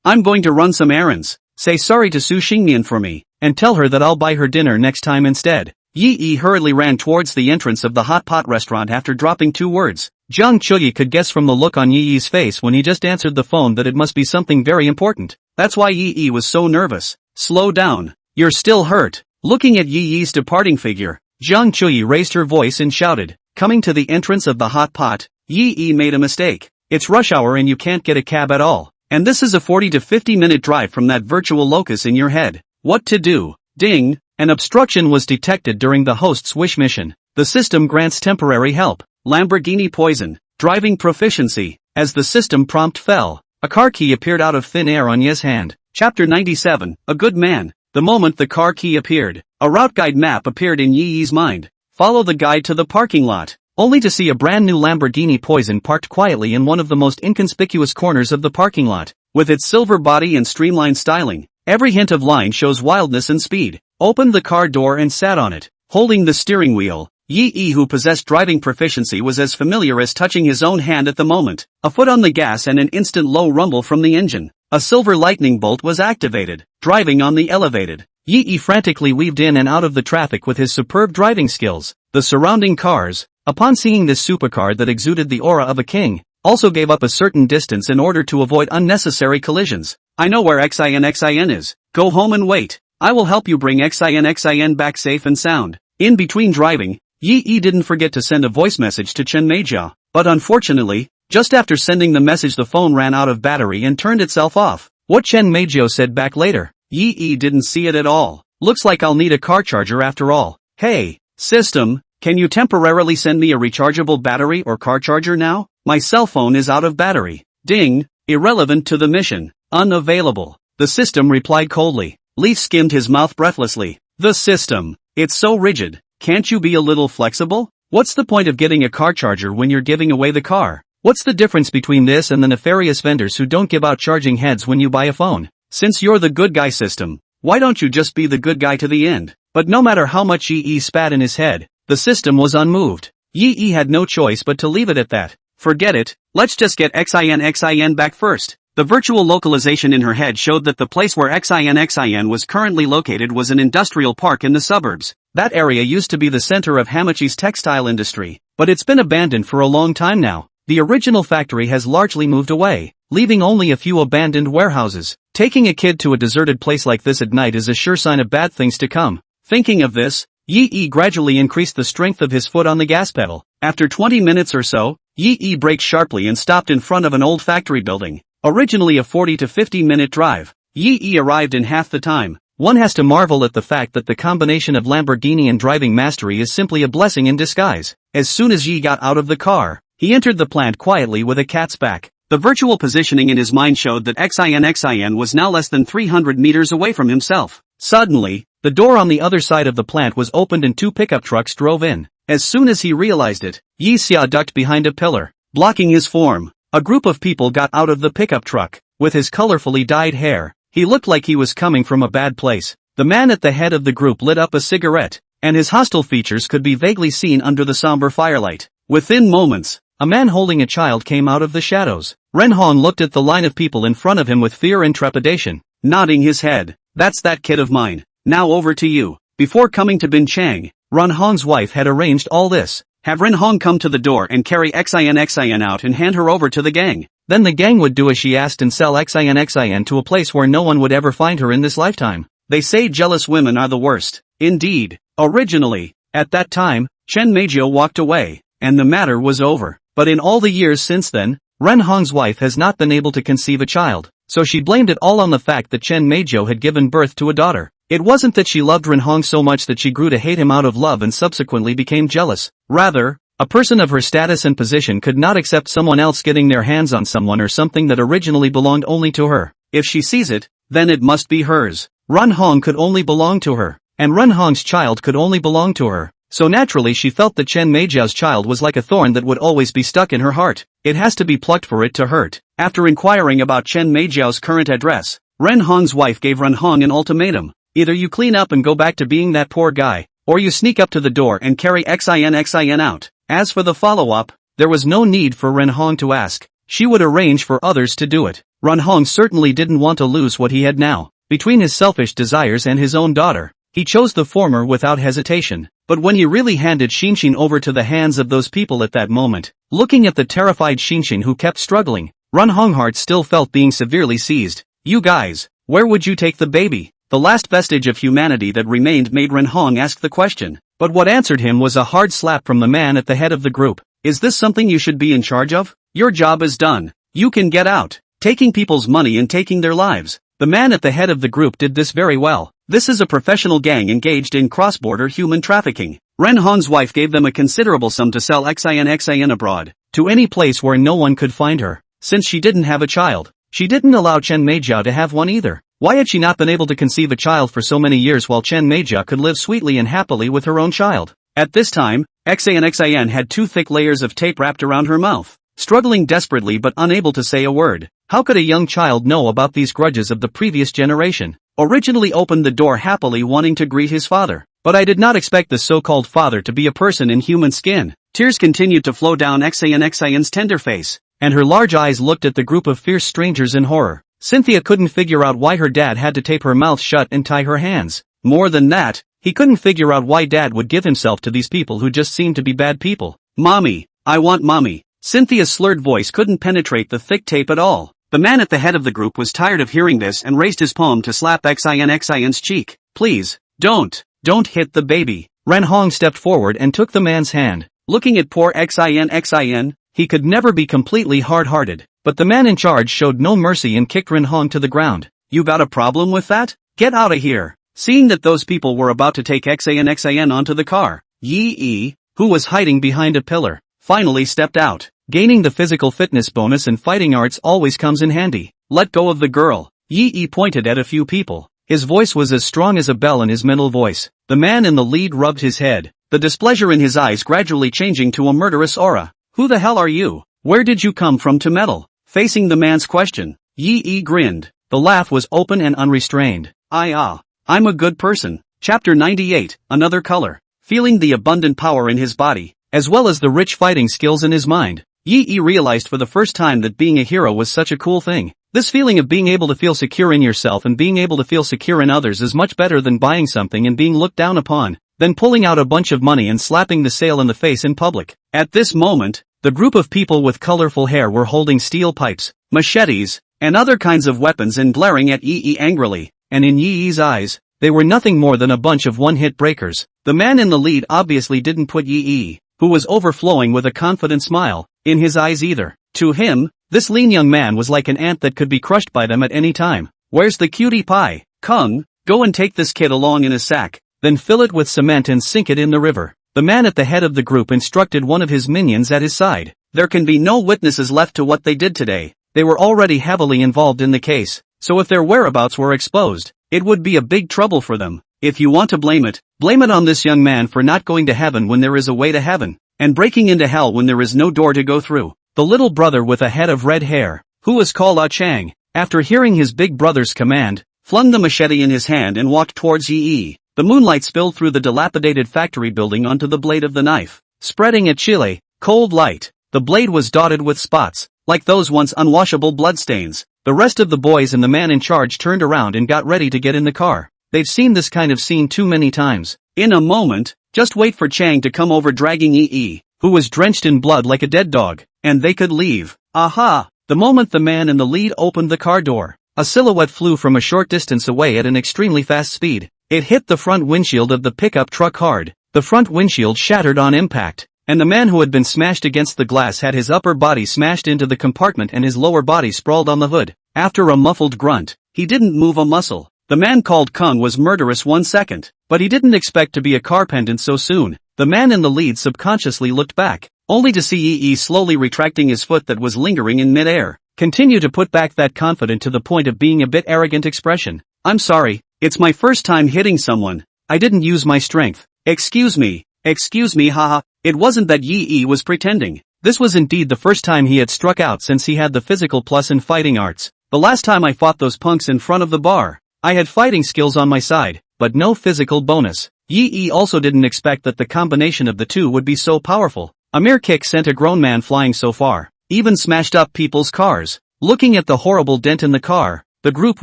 I'm going to run some errands. Say sorry to Su Xingmian for me, and tell her that I'll buy her dinner next time instead. Yi hurriedly ran towards the entrance of the hot pot restaurant after dropping 2 words. Jiang Chuyi could guess from the look on Yi's face when he just answered the phone that it must be something very important. That's why Yi was so nervous. Slow down. You're still hurt. Looking at Yi's departing figure, Jiang Chuyi raised her voice and shouted. Coming to the entrance of the hot pot, Yi made a mistake. It's rush hour and you can't get a cab at all. And this is a 40 to 50 minute drive from that virtual locus in your head. What to do? Ding! An obstruction was detected during the host's wish mission. The system grants temporary help. Lamborghini poison. Driving proficiency. As the system prompt fell, a car key appeared out of thin air on Ye's hand. Chapter 97, A Good Man. The moment the car key appeared, a route guide map appeared in Yi's mind. Follow the guide to the parking lot, only to see a brand new Lamborghini Poison parked quietly in one of the most inconspicuous corners of the parking lot. With its silver body and streamlined styling, every hint of line shows wildness and speed. Opened the car door and sat on it, holding the steering wheel. Yi, who possessed driving proficiency, was as familiar as touching his own hand at the moment. A foot on the gas and an instant low rumble from the engine. A silver lightning bolt was activated. Driving on the elevated, Yi frantically weaved in and out of the traffic with his superb driving skills. The surrounding cars, upon seeing this supercar that exuded the aura of a king, also gave up a certain distance in order to avoid unnecessary collisions. I know where Xin is. Go home and wait. I will help you bring Xin back safe and sound. In between driving, Yi didn't forget to send a voice message to Chen Meijiao, but unfortunately, just after sending the message the phone ran out of battery and turned itself off. What Chen Meijiao said back later, Yi didn't see it at all. Looks like I'll need a car charger after all. Hey, system, can you temporarily send me a rechargeable battery or car charger now? My cell phone is out of battery. Ding, Irrelevant to the mission. Unavailable. The system replied coldly. Leaf skimmed his mouth breathlessly. The system. It's so rigid. Can't you be a little flexible? What's the point of getting a car charger when you're giving away the car? What's the difference between this and the nefarious vendors who don't give out charging heads when you buy a phone? Since you're the good guy system, why don't you just be the good guy to the end? But no matter how much Yi spat in his head, the system was unmoved. Yi had no choice but to leave it at that. Forget it, let's just get Xin back first. The virtual localization in her head showed that the place where Xin was currently located was an industrial park in the suburbs. That area used to be the center of Hamachi's textile industry, but it's been abandoned for a long time now. The original factory has largely moved away, leaving only a few abandoned warehouses. Taking a kid to a deserted place like this at night is a sure sign of bad things to come. Thinking of this, Yi gradually increased the strength of his foot on the gas pedal. After 20 minutes or so, Yi braked sharply and stopped in front of an old factory building. Originally a 40 to 50 minute drive, Yi arrived in half the time. One has to marvel at the fact that the combination of Lamborghini and driving mastery is simply a blessing in disguise. As soon as Yi got out of the car, he entered the plant quietly with a cat's back. The virtual positioning in his mind showed that Xin was now less than 300 meters away from himself. Suddenly, the door on the other side of the plant was opened and two pickup trucks drove in. As soon as he realized it, Yi Xia ducked behind a pillar, blocking his form. A group of people got out of the pickup truck. With his colorfully dyed hair, he looked like he was coming from a bad place. The man at the head of the group lit up a cigarette, and his hostile features could be vaguely seen under the somber firelight. Within moments, a man holding a child came out of the shadows. Ren Hong looked at the line of people in front of him with fear and trepidation, nodding his head. That's that kid of mine. Now over to you. Before coming to Bin Chang, Ren Hong's wife had arranged all this. Have Ren Hong come to the door and carry Xin out and hand her over to the gang. Then the gang would do as she asked and sell Xin to a place where no one would ever find her in this lifetime. They say jealous women are the worst. Indeed. Originally, at that time, Chen Meijio walked away, and the matter was over. But in all the years since then, Ren Hong's wife has not been able to conceive a child, so she blamed it all on the fact that Chen Meijio had given birth to a daughter. It wasn't that she loved Ren Hong so much that she grew to hate him out of love and subsequently became jealous. Rather, a person of her status and position could not accept someone else getting their hands on someone or something that originally belonged only to her. If she sees it, then it must be hers. Ren Hong could only belong to her, and Ren Hong's child could only belong to her. So naturally she felt that Chen Meijiao's child was like a thorn that would always be stuck in her heart. It has to be plucked for it to hurt. After inquiring about Chen Meijiao's current address, Ren Hong's wife gave Ren Hong an ultimatum. Either you clean up and go back to being that poor guy, or you sneak up to the door and carry Xin out. As for the follow-up, there was no need for Ren Hong to ask. She would arrange for others to do it. Ren Hong certainly didn't want to lose what he had now. Between his selfish desires and his own daughter, he chose the former without hesitation. But when he really handed Xinshin over to the hands of those people at that moment, looking at the terrified Xinshin who kept struggling, Ren Hong's heart still felt being severely seized. You guys, where would you take the baby? The last vestige of humanity that remained made Ren Hong ask the question. But what answered him was a hard slap from the man at the head of the group. Is this something you should be in charge of? Your job is done. You can get out. Taking people's money and taking their lives. The man at the head of the group did this very well. This is a professional gang engaged in cross-border human trafficking. Ren Hong's wife gave them a considerable sum to sell Xin abroad, to any place where no one could find her. Since she didn't have a child, she didn't allow Chen Meijiao to have one either. Why had she not been able to conceive a child for so many years while Chen Meijiao could live sweetly and happily with her own child? At this time, Xin had 2 thick layers of tape wrapped around her mouth, struggling desperately but unable to say a word. How could a young child know about these grudges of the previous generation? Originally opened the door happily wanting to greet his father. But I did not expect the so-called father to be a person in human skin. Tears continued to flow down Xin's tender face, and her large eyes looked at the group of fierce strangers in horror. Cynthia couldn't figure out why her dad had to tape her mouth shut and tie her hands. More than that, he couldn't figure out why dad would give himself to these people who just seemed to be bad people. Mommy, I want mommy. Cynthia's slurred voice couldn't penetrate the thick tape at all. The man at the head of the group was tired of hearing this and raised his palm to slap Xin's cheek. Please, don't hit the baby. Ren Hong stepped forward and took the man's hand. Looking at poor Xin, he could never be completely hard-hearted. But the man in charge showed no mercy and kicked Ren Hong to the ground. You got a problem with that? Get out of here. Seeing that those people were about to take Xin onto the car, Yi, who was hiding behind a pillar, finally stepped out. Gaining the physical fitness bonus in fighting arts always comes in handy. Let go of the girl. Yi pointed at a few people. His voice was as strong as a bell in his mental voice. The man in the lead rubbed his head, the displeasure in his eyes gradually changing to a murderous aura. Who the hell are you? Where did you come from to meddle? Facing the man's question, Yi grinned. The laugh was open and unrestrained. I'm a good person. Chapter 98, Another Color. Feeling the abundant power in his body, as well as the rich fighting skills in his mind, Yi realized for the first time that being a hero was such a cool thing. This feeling of being able to feel secure in yourself and being able to feel secure in others is much better than buying something and being looked down upon, then pulling out a bunch of money and slapping the sale in the face in public. At this moment, the group of people with colorful hair were holding steel pipes, machetes, and other kinds of weapons and glaring at Yi angrily, and in Yi's eyes, they were nothing more than a bunch of one-hit breakers. The man in the lead obviously didn't put Yi, who was overflowing with a confident smile, in his eyes either. To him, this lean young man was like an ant that could be crushed by them at any time. Where's the cutie pie? Kung, go and take this kid along in a sack, then fill it with cement and sink it in the river. The man at the head of the group instructed one of his minions at his side. There can be no witnesses left to what they did today. They were already heavily involved in the case, so if their whereabouts were exposed, it would be a big trouble for them. If you want to blame it on this young man for not going to heaven when there is a way to heaven, and breaking into hell when there is no door to go through. The little brother with a head of red hair, who was called Ah Chang, after hearing his big brother's command, flung the machete in his hand and walked towards Yi. The moonlight spilled through the dilapidated factory building onto the blade of the knife, spreading a chilly, cold light. The blade was dotted with spots, like those once unwashable bloodstains. The rest of the boys and the man in charge turned around and got ready to get in the car. They've seen this kind of scene too many times. In a moment, just wait for Chang to come over dragging Yi, who was drenched in blood like a dead dog, and they could leave. Aha! The moment the man in the lead opened the car door, a silhouette flew from a short distance away at an extremely fast speed. It hit the front windshield of the pickup truck hard. The front windshield shattered on impact, and the man who had been smashed against the glass had his upper body smashed into the compartment and his lower body sprawled on the hood. After a muffled grunt, he didn't move a muscle. The man called Kung was murderous 1 second, but he didn't expect to be a car pendant so soon. The man in the lead subconsciously looked back, only to see Yi slowly retracting his foot that was lingering in midair. Continue to put back that confident to the point of being a bit arrogant expression. I'm sorry, it's my first time hitting someone. I didn't use my strength. Excuse me, haha. It wasn't that Yi was pretending. This was indeed the first time he had struck out since he had the physical plus in fighting arts. The last time I fought those punks in front of the bar, I had fighting skills on my side, but no physical bonus. Yi also didn't expect that the combination of the two would be so powerful. A mere kick sent a grown man flying so far, even smashed up people's cars. Looking at the horrible dent in the car, the group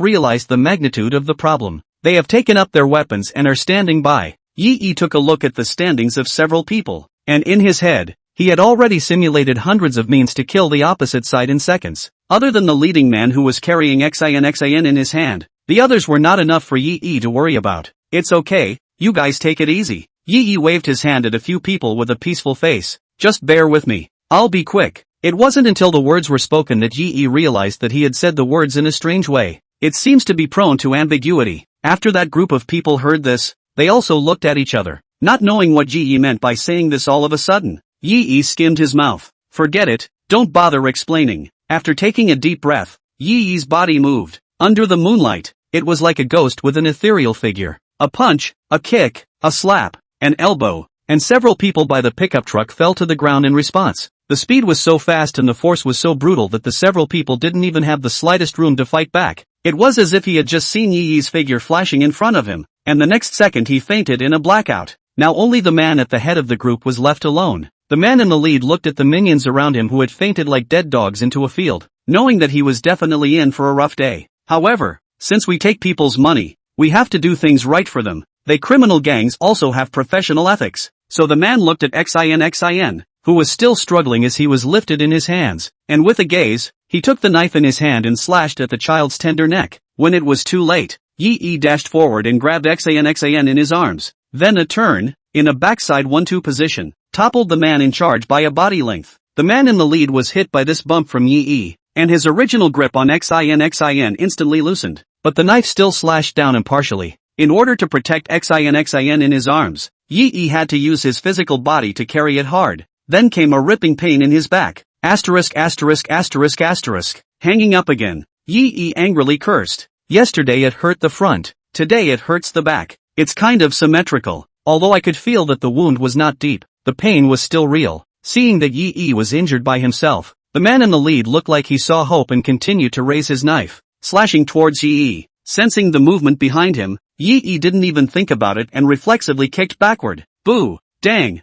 realized the magnitude of the problem. They have taken up their weapons and are standing by. Yi took a look at the standings of several people, and in his head, he had already simulated hundreds of means to kill the opposite side in seconds. Other than the leading man who was carrying xin in his hand, the others were not enough for Yi to worry about. It's okay, you guys take it easy. Yi waved his hand at a few people with a peaceful face. Just bear with me. I'll be quick. It wasn't until the words were spoken that Yi realized that he had said the words in a strange way. It seems to be prone to ambiguity. After that group of people heard this, they also looked at each other, not knowing what Yi meant by saying this all of a sudden. Yi skimmed his mouth. Forget it, don't bother explaining. After taking a deep breath, Yi's body moved. Under the moonlight, it was like a ghost with an ethereal figure. A punch, a kick, a slap, an elbow, and several people by the pickup truck fell to the ground in response. The speed was so fast and the force was so brutal that the several people didn't even have the slightest room to fight back. It was as if he had just seen Yi's figure flashing in front of him, and the next second he fainted in a blackout. Now only the man at the head of the group was left alone. The man in the lead looked at the minions around him who had fainted like dead dogs into a field, knowing that he was definitely in for a rough day. However, since we take people's money, we have to do things right for them. They criminal gangs also have professional ethics. So the man looked at xin, who was still struggling as he was lifted in his hands, and with a gaze, he took the knife in his hand and slashed at the child's tender neck. When it was too late, Yi dashed forward and grabbed xin in his arms. Then a turn, in a backside 1-2 position, toppled the man in charge by a body length. The man in the lead was hit by this bump from Yi, and his original grip on xin instantly loosened, but the knife still slashed down impartially. In order to protect xin in his arms, Yi had to use his physical body to carry it hard. Then came a ripping pain in his back. Asterisk asterisk asterisk asterisk. Hanging up again. Yi angrily cursed. Yesterday it hurt the front. Today it hurts the back. It's kind of symmetrical. Although I could feel that the wound was not deep, the pain was still real. Seeing that Yi was injured by himself, the man in the lead looked like he saw hope and continued to raise his knife, slashing towards Yi. Sensing the movement behind him, Yi didn't even think about it and reflexively kicked backward. Boo! Dang!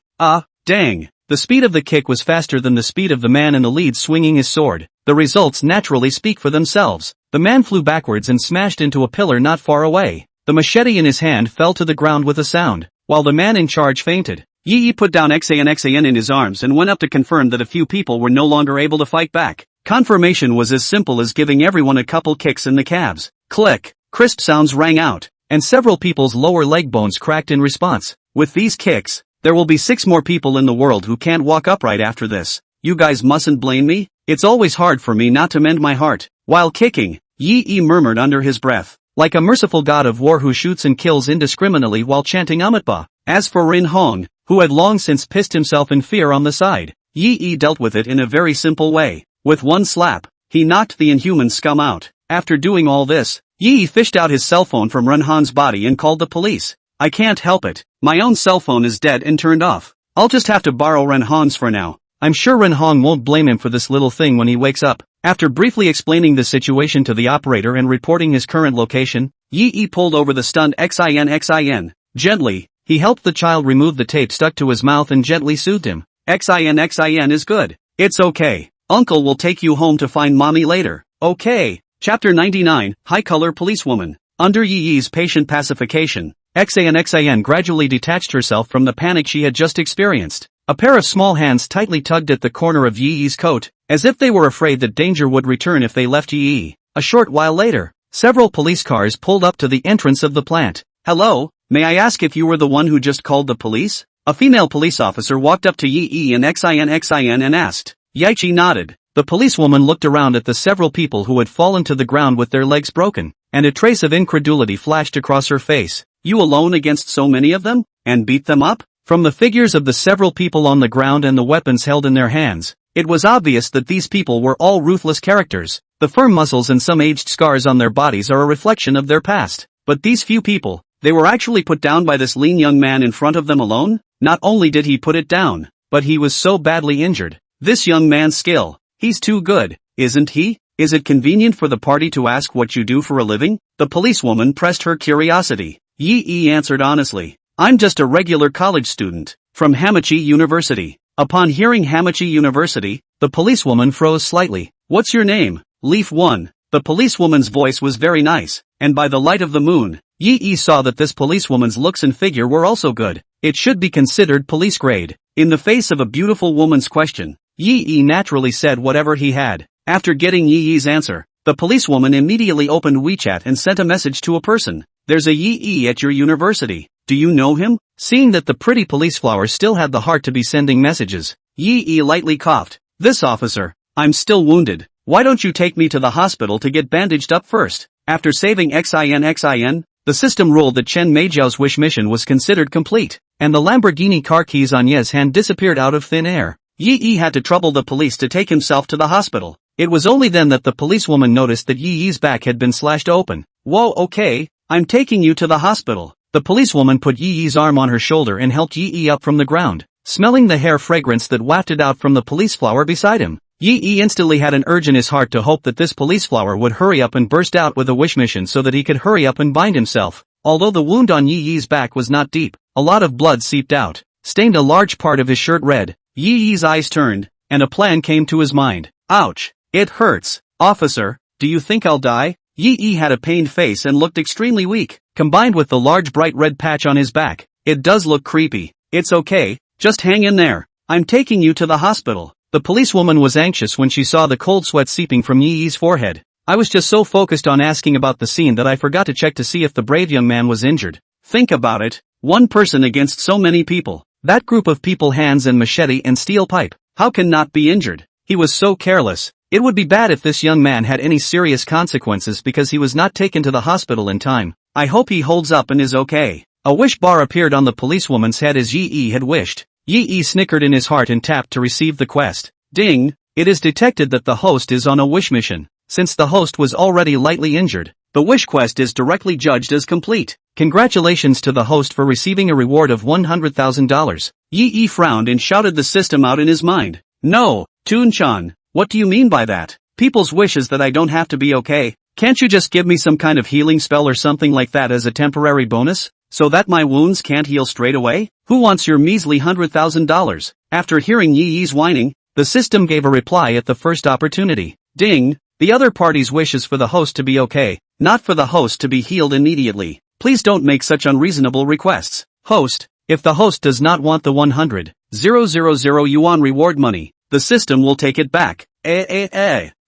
Dang! The speed of the kick was faster than the speed of the man in the lead swinging his sword. The results naturally speak for themselves. The man flew backwards and smashed into a pillar not far away. The machete in his hand fell to the ground with a sound, while the man in charge fainted. Yi put down XAN in his arms and went up to confirm that a few people were no longer able to fight back. Confirmation was as simple as giving everyone a couple kicks in the calves. Click! Crisp sounds rang out, and several people's lower leg bones cracked in response. With these kicks, there will be 6 more people in the world who can't walk upright after this. You guys mustn't blame me. It's always hard for me not to mend my heart. While kicking, Yi murmured under his breath, like a merciful god of war who shoots and kills indiscriminately while chanting Amitba. As for Rin Hong, who had long since pissed himself in fear on the side, Yi dealt with it in a very simple way. With one slap, he knocked the inhuman scum out. After doing all this, Yi fished out his cell phone from Rin Hong's body and called the police. I can't help it. My own cell phone is dead and turned off. I'll just have to borrow Rin Hong's for now. I'm sure Rin Hong won't blame him for this little thing when he wakes up. After briefly explaining the situation to the operator and reporting his current location, Yi pulled over the stunned XIN. Gently, he helped the child remove the tape stuck to his mouth and gently soothed him. XIN is good. It's okay. Uncle will take you home to find mommy later. Okay. Chapter 99, High-Color Policewoman. Under Yi's patient pacification, XIN gradually detached herself from the panic she had just experienced. A pair of small hands tightly tugged at the corner of Yi's coat, as if they were afraid that danger would return if they left Yi. A short while later, several police cars pulled up to the entrance of the plant. Hello, may I ask if you were the one who just called the police? A female police officer walked up to Yi and XIN and asked. Yichi nodded. The policewoman looked around at the several people who had fallen to the ground with their legs broken, and a trace of incredulity flashed across her face. You alone against so many of them? And beat them up? From the figures of the several people on the ground and the weapons held in their hands, it was obvious that these people were all ruthless characters. The firm muscles and some aged scars on their bodies are a reflection of their past. But these few people, they were actually put down by this lean young man in front of them alone? Not only did he put it down, but he was so badly injured. This young man's skill. He's too good, isn't he? Is it convenient for the party to ask what you do for a living? The policewoman pressed her curiosity. Yi answered honestly. I'm just a regular college student, from Hamachi University. Upon hearing Hamachi University, the policewoman froze slightly. What's your name? Leaf 1. The policewoman's voice was very nice, and by the light of the moon, Yi saw that this policewoman's looks and figure were also good. It should be considered police grade. In the face of a beautiful woman's question, Yi naturally said whatever he had. After getting Yi's answer, the policewoman immediately opened WeChat and sent a message to a person. There's a Yi at your university. Do you know him? Seeing that the pretty police flower still had the heart to be sending messages, Yi lightly coughed. This officer. I'm still wounded. Why don't you take me to the hospital to get bandaged up first? After saving XIN, the system ruled that Chen Meijiao's wish mission was considered complete, and the Lamborghini car keys on Ye's hand disappeared out of thin air. Yi had to trouble the police to take himself to the hospital. It was only then that the policewoman noticed that Yi's back had been slashed open. Whoa, okay, I'm taking you to the hospital. The policewoman put Yi's arm on her shoulder and helped Yi up from the ground, smelling the hair fragrance that wafted out from the police flower beside him. Yi instantly had an urge in his heart to hope that this police flower would hurry up and burst out with a wish mission so that he could hurry up and bind himself. Although the wound on Yi's back was not deep, a lot of blood seeped out, stained a large part of his shirt red. Yi's eyes turned, and a plan came to his mind. Ouch! It hurts. Officer, do you think I'll die? Yi had a pained face and looked extremely weak, combined with the large bright red patch on his back. It does look creepy. It's okay, just hang in there. I'm taking you to the hospital. The policewoman was anxious when she saw the cold sweat seeping from Yi's forehead. I was just so focused on asking about the scene that I forgot to check to see if the brave young man was injured. Think about it. One person against so many people. That group of people, hands and machete and steel pipe. How can not be injured? He was so careless. It would be bad if this young man had any serious consequences because he was not taken to the hospital in time. I hope he holds up and is okay. A wish bar appeared on the policewoman's head as Yi had wished. Yi snickered in his heart and tapped to receive the quest. Ding! It is detected that the host is on a wish mission. Since the host was already lightly injured, the wish quest is directly judged as complete. Congratulations to the host for receiving a reward of $100,000. Yi frowned and shouted the system out in his mind. No, Toon-chan, what do you mean by that? People's wishes that I don't have to be okay? Can't you just give me some kind of healing spell or something like that as a temporary bonus? So that my wounds can't heal straight away? Who wants your measly $100,000? After hearing Yi's whining, the system gave a reply at the first opportunity. Ding! The other party's wish is for the host to be okay, not for the host to be healed immediately. Please don't make such unreasonable requests. Host, if the host does not want the 100,000 yuan reward money, the system will take it back.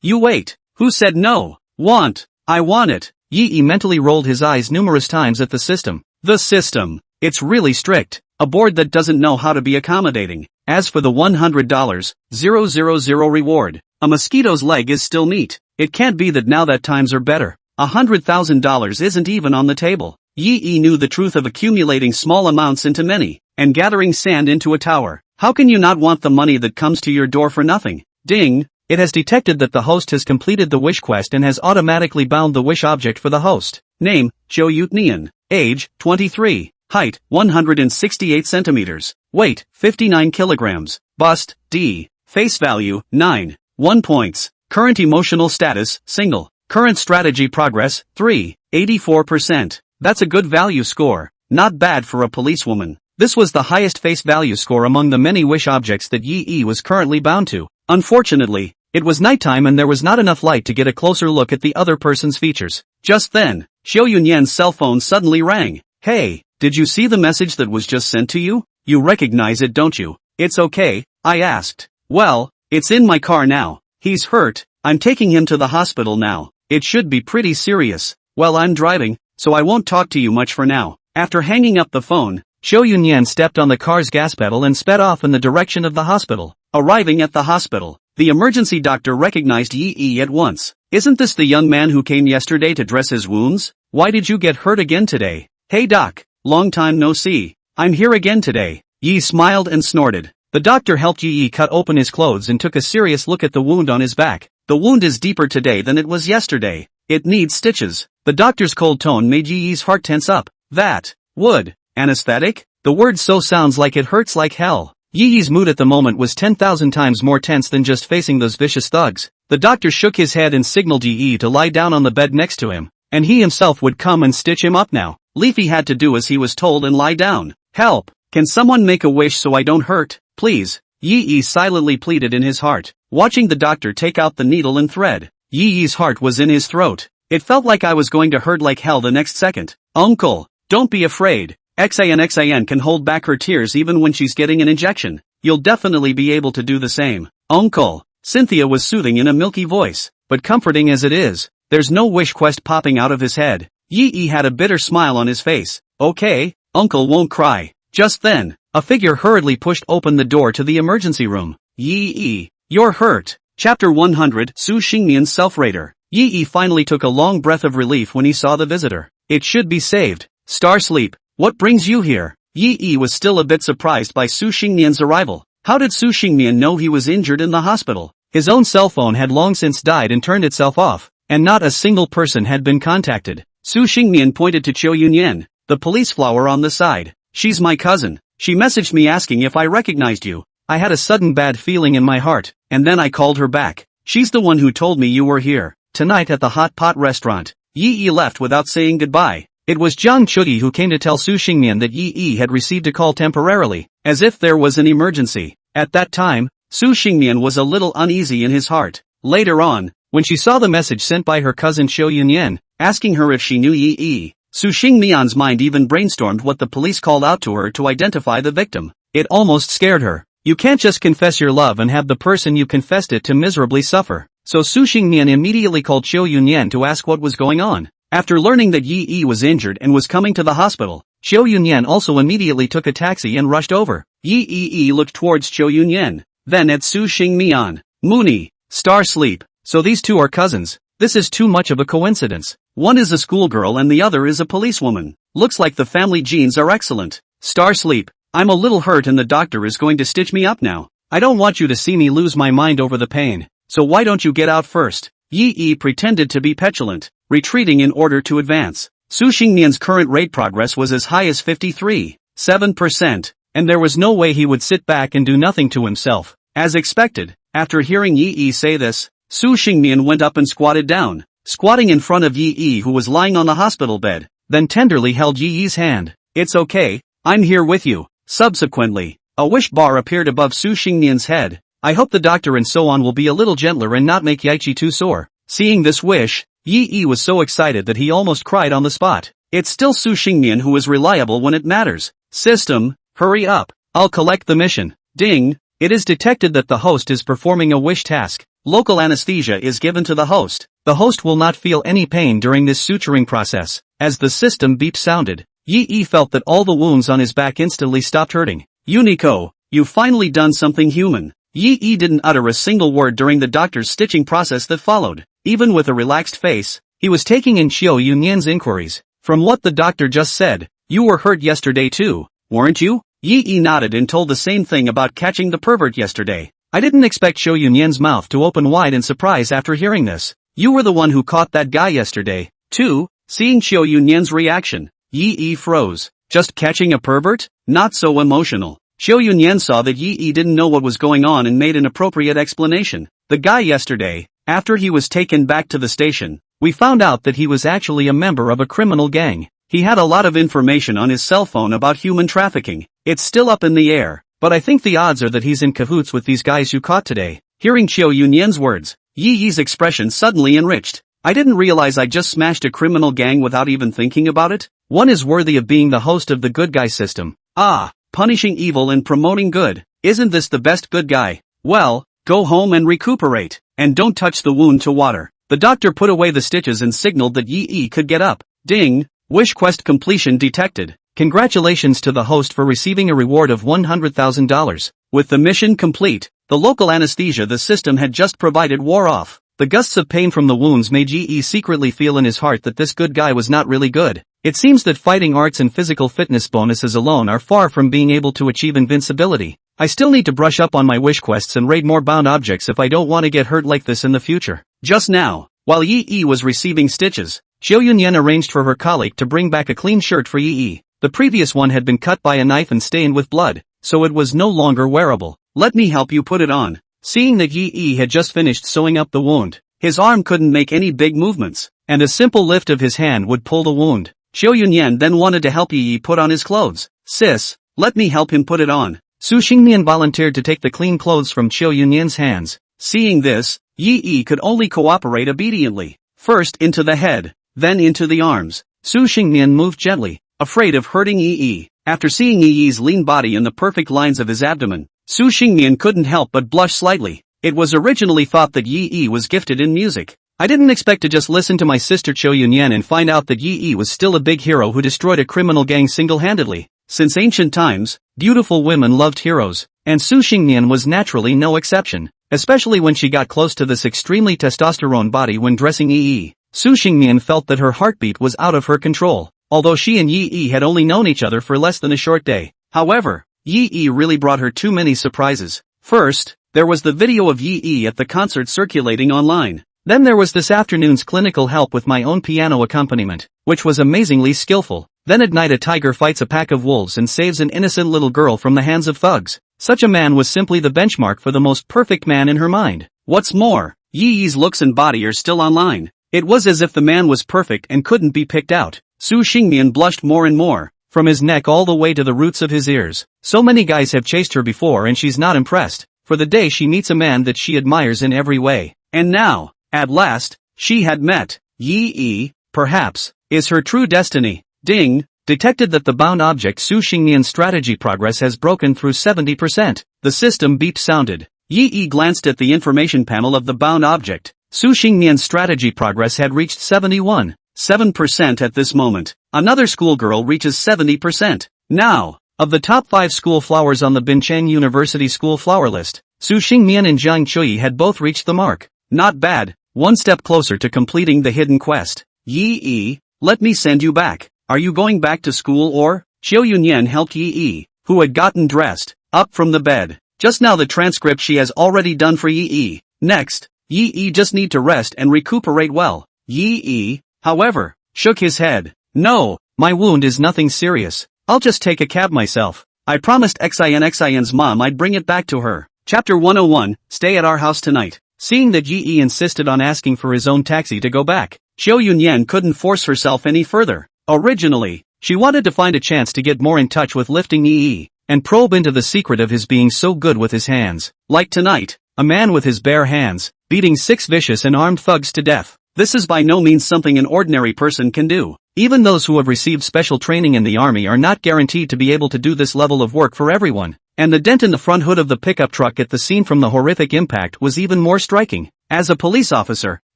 You wait. Who said no? Want. I want it. Yi mentally rolled his eyes numerous times at the system. The system. It's really strict. A board that doesn't know how to be accommodating. As for the $100,000 reward, a mosquito's leg is still meat. It can't be that now that times are better. $100,000 isn't even on the table. Yi knew the truth of accumulating small amounts into many, and gathering sand into a tower. How can you not want the money that comes to your door for nothing? Ding! It has detected that the host has completed the wish quest and has automatically bound the wish object for the host. Name, Choyutnian. Age, 23. Height, 168 centimeters. Weight, 59 kilograms. Bust, D. Face value, 9. 1 points. Current emotional status, single. Current strategy progress, 3. 84%. That's a good value score. Not bad for a policewoman. This was the highest face value score among the many wish objects that Yi was currently bound to. Unfortunately, it was nighttime and there was not enough light to get a closer look at the other person's features. Just then, Xiao Yunyan's cell phone suddenly rang. Hey, did you see the message that was just sent to you? You recognize it, don't you? It's okay, I asked. Well, it's in my car now. He's hurt. I'm taking him to the hospital now. It should be pretty serious. Well, I'm driving, so I won't talk to you much for now. After hanging up the phone, Xiao Yunyan stepped on the car's gas pedal and sped off in the direction of the hospital. Arriving at the hospital, the emergency doctor recognized Yi at once. Isn't this the young man who came yesterday to dress his wounds? Why did you get hurt again today? Hey doc, long time no see. I'm here again today. Yi smiled and snorted. The doctor helped Yi cut open his clothes and took a serious look at the wound on his back. The wound is deeper today than it was yesterday. It needs stitches. The doctor's cold tone made Yi's heart tense up. That would anesthetic? The word so sounds like it hurts like hell. Yi's mood at the moment was 10,000 times more tense than just facing those vicious thugs. The doctor shook his head and signaled Yi to lie down on the bed next to him, and he himself would come and stitch him up now. Leafy had to do as he was told and lie down. Help! Can someone make a wish so I don't hurt, please? Yi silently pleaded in his heart, watching the doctor take out the needle and thread. Yi's heart was in his throat. It felt like I was going to hurt like hell the next second. Uncle, don't be afraid. Xin can hold back her tears even when she's getting an injection. You'll definitely be able to do the same. Uncle, Cynthia was soothing in a milky voice, but comforting as it is. There's no wish quest popping out of his head. Yi had a bitter smile on his face. Okay, Uncle won't cry. Just then, a figure hurriedly pushed open the door to the emergency room. Yi, you're hurt. Chapter 100, Su Xingmian's Self-Raider. Yi finally took a long breath of relief when he saw the visitor. It should be saved. Star Sleep, what brings you here? Yi was still a bit surprised by Su Xingmian's arrival. How did Su Xingmian know he was injured in the hospital? His own cell phone had long since died and turned itself off, and not a single person had been contacted. Su Xingmian pointed to Qiu Yunyan, the police flower on the side. She's my cousin. She messaged me asking if I recognized you. I had a sudden bad feeling in my heart, and then I called her back. She's the one who told me you were here, tonight at the hot pot restaurant. Yi left without saying goodbye. It was Jiang Chuyi who came to tell Su Xingmian that Yi had received a call temporarily, as if there was an emergency. At that time, Su Xingmian was a little uneasy in his heart. Later on, when she saw the message sent by her cousin Qiu Yunyan, asking her if she knew Yi, Su Xingmian's mind even brainstormed what the police called out to her to identify the victim. It almost scared her. You can't just confess your love and have the person you confessed it to miserably suffer. So Su Xingmian immediately called Qiu Yunyan to ask what was going on. After learning that Yi was injured and was coming to the hospital, Qiu Yunyan also immediately took a taxi and rushed over. Yi looked towards Qiu Yunyan, then at Su Xingmian. Mooney, Star Sleep, so these two are cousins. This is too much of a coincidence. One is a schoolgirl and the other is a policewoman. Looks like the family genes are excellent. Star Sleep, I'm a little hurt and the doctor is going to stitch me up now. I don't want you to see me lose my mind over the pain, so why don't you get out first? Yi pretended to be petulant, retreating in order to advance. Su Xingnian's current rate progress was as high as 53.7%, and there was no way he would sit back and do nothing to himself. As expected, after hearing Yi say this, Su Xingnian went up and squatted down, squatting in front of Yi who was lying on the hospital bed, then tenderly held Yi's hand. It's okay, I'm here with you. Subsequently, a wish bar appeared above Su Xingnian's head. I hope the doctor and so on will be a little gentler and not make Yichi too sore. Seeing this wish, Yi was so excited that he almost cried on the spot. It's still Su Xingnian who is reliable when it matters. System, hurry up. I'll collect the mission. Ding. It is detected that the host is performing a wish task. Local anesthesia is given to the host. The host will not feel any pain during this suturing process. As the system beep sounded, Yi felt that all the wounds on his back instantly stopped hurting. Unico, you've finally done something human. Yi didn't utter a single word during the doctor's stitching process that followed. Even with a relaxed face, he was taking in Qiu Yunyan's inquiries. From what the doctor just said, you were hurt yesterday too, weren't you? Yi nodded and told the same thing about catching the pervert yesterday. I didn't expect Qiu Yunyan's mouth to open wide in surprise after hearing this. You were the one who caught that guy yesterday, too. Seeing Qiu Yunyan's reaction, Yi froze. Just catching a pervert? Not so emotional. Qiu Yunyan saw that Yi didn't know what was going on and made an appropriate explanation. The guy yesterday, after he was taken back to the station, we found out that he was actually a member of a criminal gang. He had a lot of information on his cell phone about human trafficking. It's still up in the air, but I think the odds are that he's in cahoots with these guys you caught today. Hearing Qiu Yunyan's words, Yi's expression suddenly enriched. I didn't realize I just smashed a criminal gang without even thinking about it. One is worthy of being the host of the good guy system. Ah, punishing evil and promoting good. Isn't this the best good guy? Well, go home and recuperate, and don't touch the wound to water. The doctor put away the stitches and signaled that Yi could get up. Ding, wish quest completion detected. Congratulations to the host for receiving a reward of $100,000. With the mission complete, the local anesthesia the system had just provided wore off. The gusts of pain from the wounds made Yi secretly feel in his heart that this good guy was not really good. It seems that fighting arts and physical fitness bonuses alone are far from being able to achieve invincibility. I still need to brush up on my wish quests and raid more bound objects if I don't want to get hurt like this in the future. Just now, while Yi was receiving stitches, Qiu Yunyan arranged for her colleague to bring back a clean shirt for Yi. The previous one had been cut by a knife and stained with blood, so it was no longer wearable. Let me help you put it on. Seeing that Yi had just finished sewing up the wound, his arm couldn't make any big movements, and a simple lift of his hand would pull the wound. Qiu Yunyan then wanted to help Yi put on his clothes. Sis, let me help him put it on. Su Xingnian volunteered to take the clean clothes from Qiu Yunyan's hands. Seeing this, Yi could only cooperate obediently. First into the head, then into the arms. Su Xingnian moved gently, afraid of hurting Yi. After seeing Yi's lean body and the perfect lines of his abdomen, Su Xingnian couldn't help but blush slightly. It was originally thought that Yi was gifted in music. I didn't expect to just listen to my sister Qiu Yunyan and find out that Yi was still a big hero who destroyed a criminal gang single-handedly. Since ancient times, beautiful women loved heroes, and Su Xingnian was naturally no exception, especially when she got close to this extremely testosterone body when dressing Yi. Su Xingnian felt that her heartbeat was out of her control, although she and Yi had only known each other for less than a short day. However, Yi really brought her too many surprises. First, there was the video of Yi at the concert circulating online. Then there was this afternoon's clinical help with my own piano accompaniment, which was amazingly skillful. Then at night a tiger fights a pack of wolves and saves an innocent little girl from the hands of thugs. Such a man was simply the benchmark for the most perfect man in her mind. What's more, Yi's looks and body are still online. It was as if the man was perfect and couldn't be picked out. Su Xingnian blushed more and more, from his neck all the way to the roots of his ears. So many guys have chased her before and she's not impressed, for the day she meets a man that she admires in every way. And now, at last, she had met Yi, perhaps, is her true destiny. Ding, detected that the bound object Su Xingnian's strategy progress has broken through 70%. The system beep sounded. Yi glanced at the information panel of the bound object. Su Xingnian's strategy progress had reached 71.7% at this moment. Another schoolgirl reaches 70%. Now, of the top 5 school flowers on the Binchang University school flower list, Su Xingnian and Jiang Chui had both reached the mark. Not bad, one step closer to completing the hidden quest. Yi, let me send you back. Are you going back to school or? Qiu Yunyan helped Yi, who had gotten dressed, up from the bed. Just now the transcript she has already done for Yi. Next, Yi just need to rest and recuperate well. Yi, however, shook his head. No, my wound is nothing serious. I'll just take a cab myself. I promised Xin's mom I'd bring it back to her. Chapter 101, Stay at our house tonight. Seeing that Yi insisted on asking for his own taxi to go back, Xiao Yunyan couldn't force herself any further. Originally, she wanted to find a chance to get more in touch with lifting Yi, and probe into the secret of his being so good with his hands. Like tonight, a man with his bare hands, beating 6 vicious and armed thugs to death. This is by no means something an ordinary person can do. Even those who have received special training in the army are not guaranteed to be able to do this level of work for everyone. And the dent in the front hood of the pickup truck at the scene from the horrific impact was even more striking. As a police officer,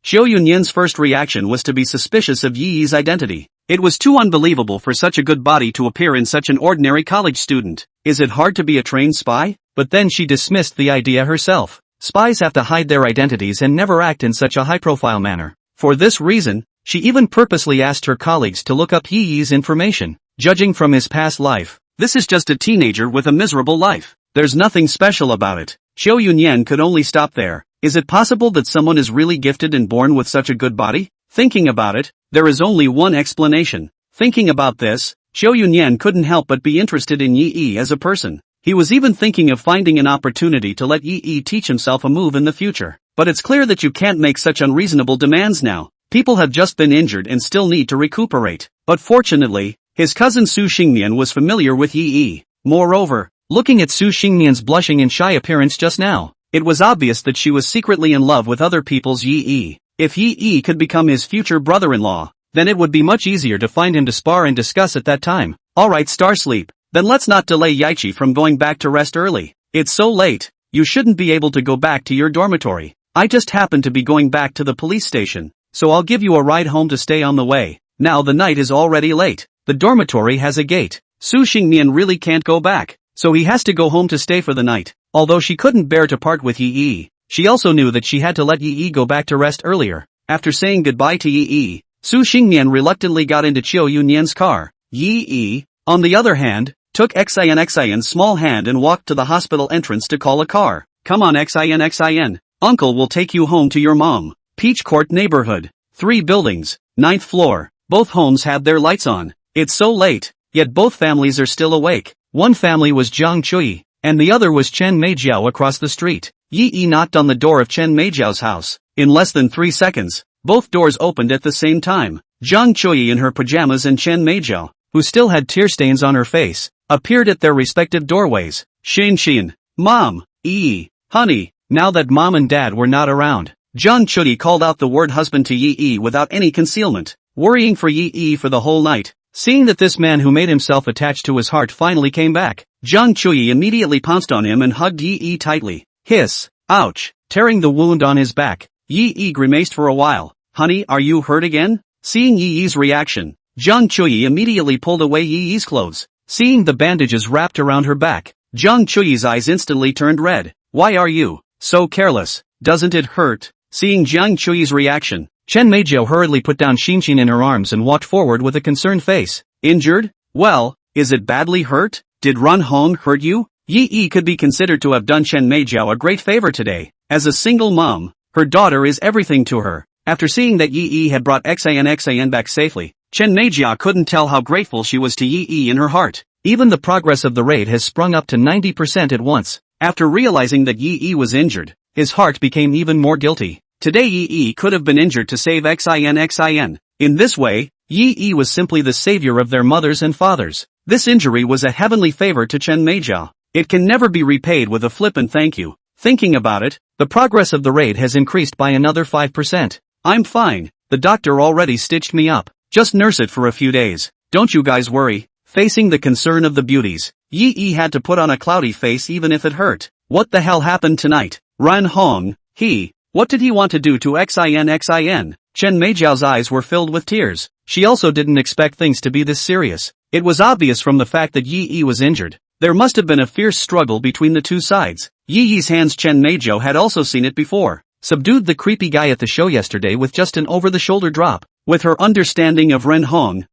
Xiao Yunyan's first reaction was to be suspicious of Yi's identity. It was too unbelievable for such a good body to appear in such an ordinary college student. Is it hard to be a trained spy? But then she dismissed the idea herself. Spies have to hide their identities and never act in such a high-profile manner. For this reason, she even purposely asked her colleagues to look up Yi's information. Judging from his past life, this is just a teenager with a miserable life. There's nothing special about it. Xiao Yunyan could only stop there. Is it possible that someone is really gifted and born with such a good body? Thinking about it, there is only one explanation. Thinking about this, Xiao Yunyan couldn't help but be interested in Yi as a person. He was even thinking of finding an opportunity to let Yi teach himself a move in the future. But it's clear that you can't make such unreasonable demands now. People have just been injured and still need to recuperate. But fortunately, his cousin Su Xingmian was familiar with Yi. Moreover, looking at Su Xingmian's blushing and shy appearance just now, it was obvious that she was secretly in love with other people's Yi. If Yi could become his future brother-in-law, then it would be much easier to find him to spar and discuss at that time. Alright, Starsleep, then let's not delay Yaichi from going back to rest early. It's so late, you shouldn't be able to go back to your dormitory. I just happen to be going back to the police station, so I'll give you a ride home to stay on the way. Now the night is already late. The dormitory has a gate. Su Xingmian really can't go back, so he has to go home to stay for the night. Although she couldn't bear to part with Yi, she also knew that she had to let Yi go back to rest earlier. After saying goodbye to Yi, Su Xingmian reluctantly got into Xiao Yunyan's car. Yi, on the other hand, took Xin's small hand and walked to the hospital entrance to call a car. Come on Xin. Uncle will take you home to your mom. Peach Court neighborhood. 3 buildings, 9th floor. Both homes had their lights on. It's so late, yet both families are still awake. One family was Zhang Chui, and the other was Chen Meijiao across the street. Yi knocked on the door of Chen Meijiao's house. In less than 3 seconds, both doors opened at the same time. Zhang Chui in her pajamas and Chen Meijiao, who still had tear stains on her face, appeared at their respective doorways. Xin, Mom, honey. Now that Mom and Dad were not around, Zhang Chui called out the word husband to Yi without any concealment, worrying for Yi for the whole night. Seeing that this man who made himself attached to his heart finally came back, Zhang Chui immediately pounced on him and hugged Yi tightly. Hiss, ouch, tearing the wound on his back. Yi grimaced for a while. Honey, are you hurt again? Seeing Yi's reaction, Zhang Chui immediately pulled away Yi's clothes. Seeing the bandages wrapped around her back, Zhang Chui's eyes instantly turned red. Why are you so careless? Doesn't it hurt? Seeing Zhang Chui's reaction, Chen Meijiao hurriedly put down Xinxin in her arms and walked forward with a concerned face. Injured? Well, is it badly hurt? Did Ran Hong hurt you? Yi could be considered to have done Chen Meijiao a great favor today. As a single mom, her daughter is everything to her. After seeing that Yi had brought Xin back safely, Chen Meijiao couldn't tell how grateful she was to Yi in her heart. Even the progress of the raid has sprung up to 90% at once. After realizing that Yi was injured, his heart became even more guilty. Today Yi could have been injured to save Xin. In this way, Yi was simply the savior of their mothers and fathers. This injury was a heavenly favor to Chen Meijiao. It can never be repaid with a flippant thank you. Thinking about it, the progress of the raid has increased by another 5%. I'm fine, the doctor already stitched me up. Just nurse it for a few days. Don't you guys worry. Facing the concern of the beauties, Yi had to put on a cloudy face even if it hurt. What the hell happened tonight? Ran Hong, what did he want to do to Xin? Chen Meijiao's eyes were filled with tears. She also didn't expect things to be this serious. It was obvious from the fact that Yi was injured. There must have been a fierce struggle between the two sides. Yi's hands. Chen Meijiao had also seen it before. Subdued the creepy guy at the show yesterday with just an over-the-shoulder drop. With her understanding of Ran Hong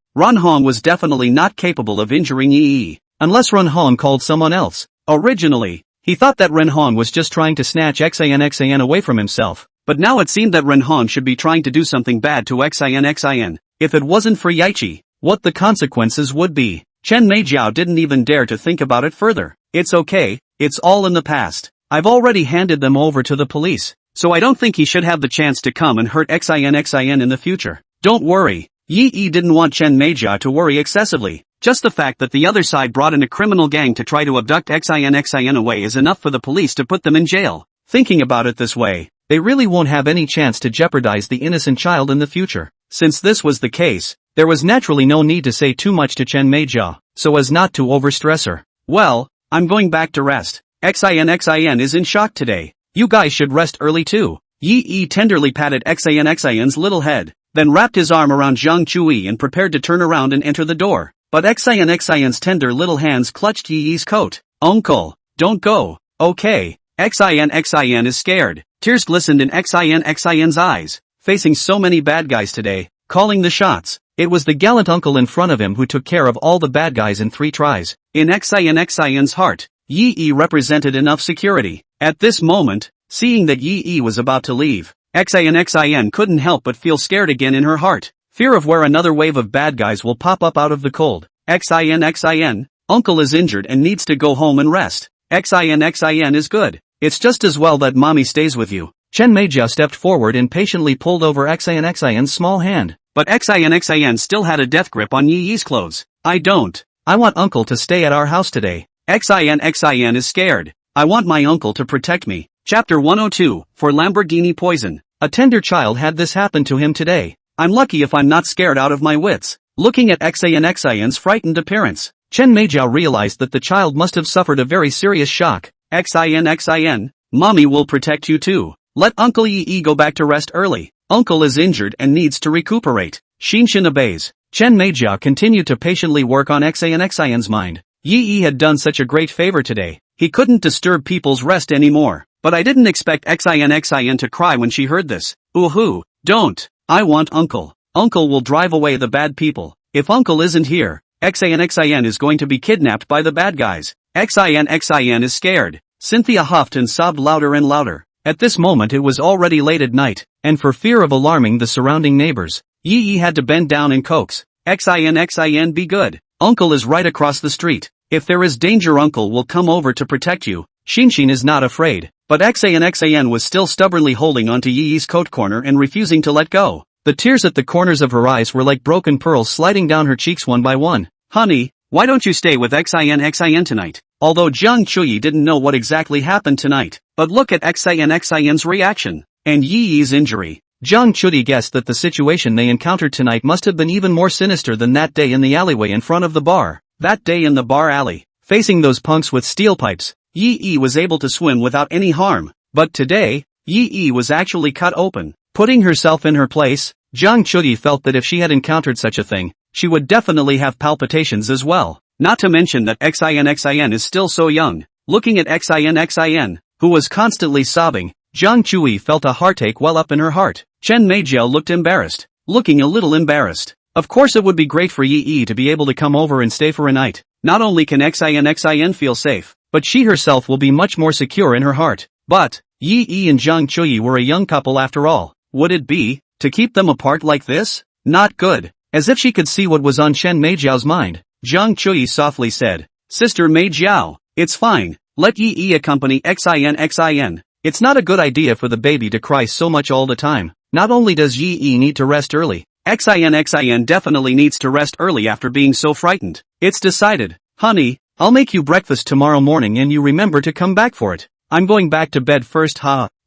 was definitely not capable of injuring Yi, unless Ran Hong called someone else. Originally, He thought that Renhan was just trying to snatch Xin away from himself, but now it seemed that Renhan should be trying to do something bad to Xin. If it wasn't for Yaichi, what the consequences would be. Chen Meijiao didn't even dare to think about it further. It's okay, it's all in the past. I've already handed them over to the police, so I don't think he should have the chance to come and hurt Xin in the future. Don't worry. Yi didn't want Chen Meijiao to worry excessively. Just the fact that the other side brought in a criminal gang to try to abduct Xin away is enough for the police to put them in jail. Thinking about it this way, they really won't have any chance to jeopardize the innocent child in the future. Since this was the case, there was naturally no need to say too much to Chen Meijiao, so as not to overstress her. Well, I'm going back to rest. Xin is in shock today. You guys should rest early too. Yi tenderly patted Xin's little head, then wrapped his arm around Zhang Chui and prepared to turn around and enter the door. But Xin's tender little hands clutched Yi's coat. Uncle, don't go. Okay. Xin is scared. Tears glistened in Xin's eyes. Facing so many bad guys today, calling the shots. It was the gallant uncle in front of him who took care of all the bad guys in 3 tries. In Xin's heart, Yi represented enough security. At this moment, seeing that Yi was about to leave, Xin couldn't help but feel scared again in her heart. Fear of where another wave of bad guys will pop up out of the cold. Xin, uncle is injured and needs to go home and rest. Xin is good. It's just as well that mommy stays with you. Chen Meijiao stepped forward and patiently pulled over Xin's small hand. But Xin still had a death grip on Yi's clothes. I don't. I want uncle to stay at our house today. Xin is scared. I want my uncle to protect me. Chapter 102, for Lamborghini Poison. A tender child had this happen to him today. I'm lucky if I'm not scared out of my wits. Looking at Xin's frightened appearance, Chen Meijiao realized that the child must have suffered a very serious shock. Xin, mommy will protect you too. Let Uncle Yi go back to rest early. Uncle is injured and needs to recuperate. Xinshin obeys. Chen Meijiao continued to patiently work on Xin's mind. Yi had done such a great favor today. He couldn't disturb people's rest anymore. But I didn't expect Xin to cry when she heard this. Ooh, don't. I want Uncle. Uncle will drive away the bad people. If Uncle isn't here, Xin is going to be kidnapped by the bad guys. Xin is scared. Cynthia huffed and sobbed louder and louder. At this moment it was already late at night, and for fear of alarming the surrounding neighbors, Yi had to bend down and coax. Xin, be good. Uncle is right across the street. If there is danger, Uncle will come over to protect you. Xinshin is not afraid, but Xin was still stubbornly holding onto Yi's coat corner and refusing to let go. The tears at the corners of her eyes were like broken pearls sliding down her cheeks one by one. Honey, why don't you stay with Xin tonight? Although Zhang Chui didn't know what exactly happened tonight, but look at Xin's reaction, and Yi's injury. Zhang Chui guessed that the situation they encountered tonight must have been even more sinister than that day in the alleyway in front of the bar. That day in the bar alley, facing those punks with steel pipes, Yi was able to swim without any harm. But today, Yi was actually cut open. Putting herself in her place, Zhang Chui felt that if she had encountered such a thing, she would definitely have palpitations as well. Not to mention that Xin is still so young. Looking at Xin, who was constantly sobbing, Zhang Chui felt a heartache well up in her heart. Chen Meijiao looked embarrassed, looking a little embarrassed. Of course it would be great for Yi to be able to come over and stay for a night. Not only can Xin feel safe, but she herself will be much more secure in her heart. But, Yi and Zhang Chui were a young couple after all. Would it be, to keep them apart like this? Not good. As if she could see what was on Chen Meijiao's mind, Zhang Chui softly said, Sister Meijiao, it's fine, let Yi accompany Xin. It's not a good idea for the baby to cry so much all the time. Not only does Yi need to rest early, Xin definitely needs to rest early after being so frightened. It's decided. Honey, I'll make you breakfast tomorrow morning and you remember to come back for it. I'm going back to bed first,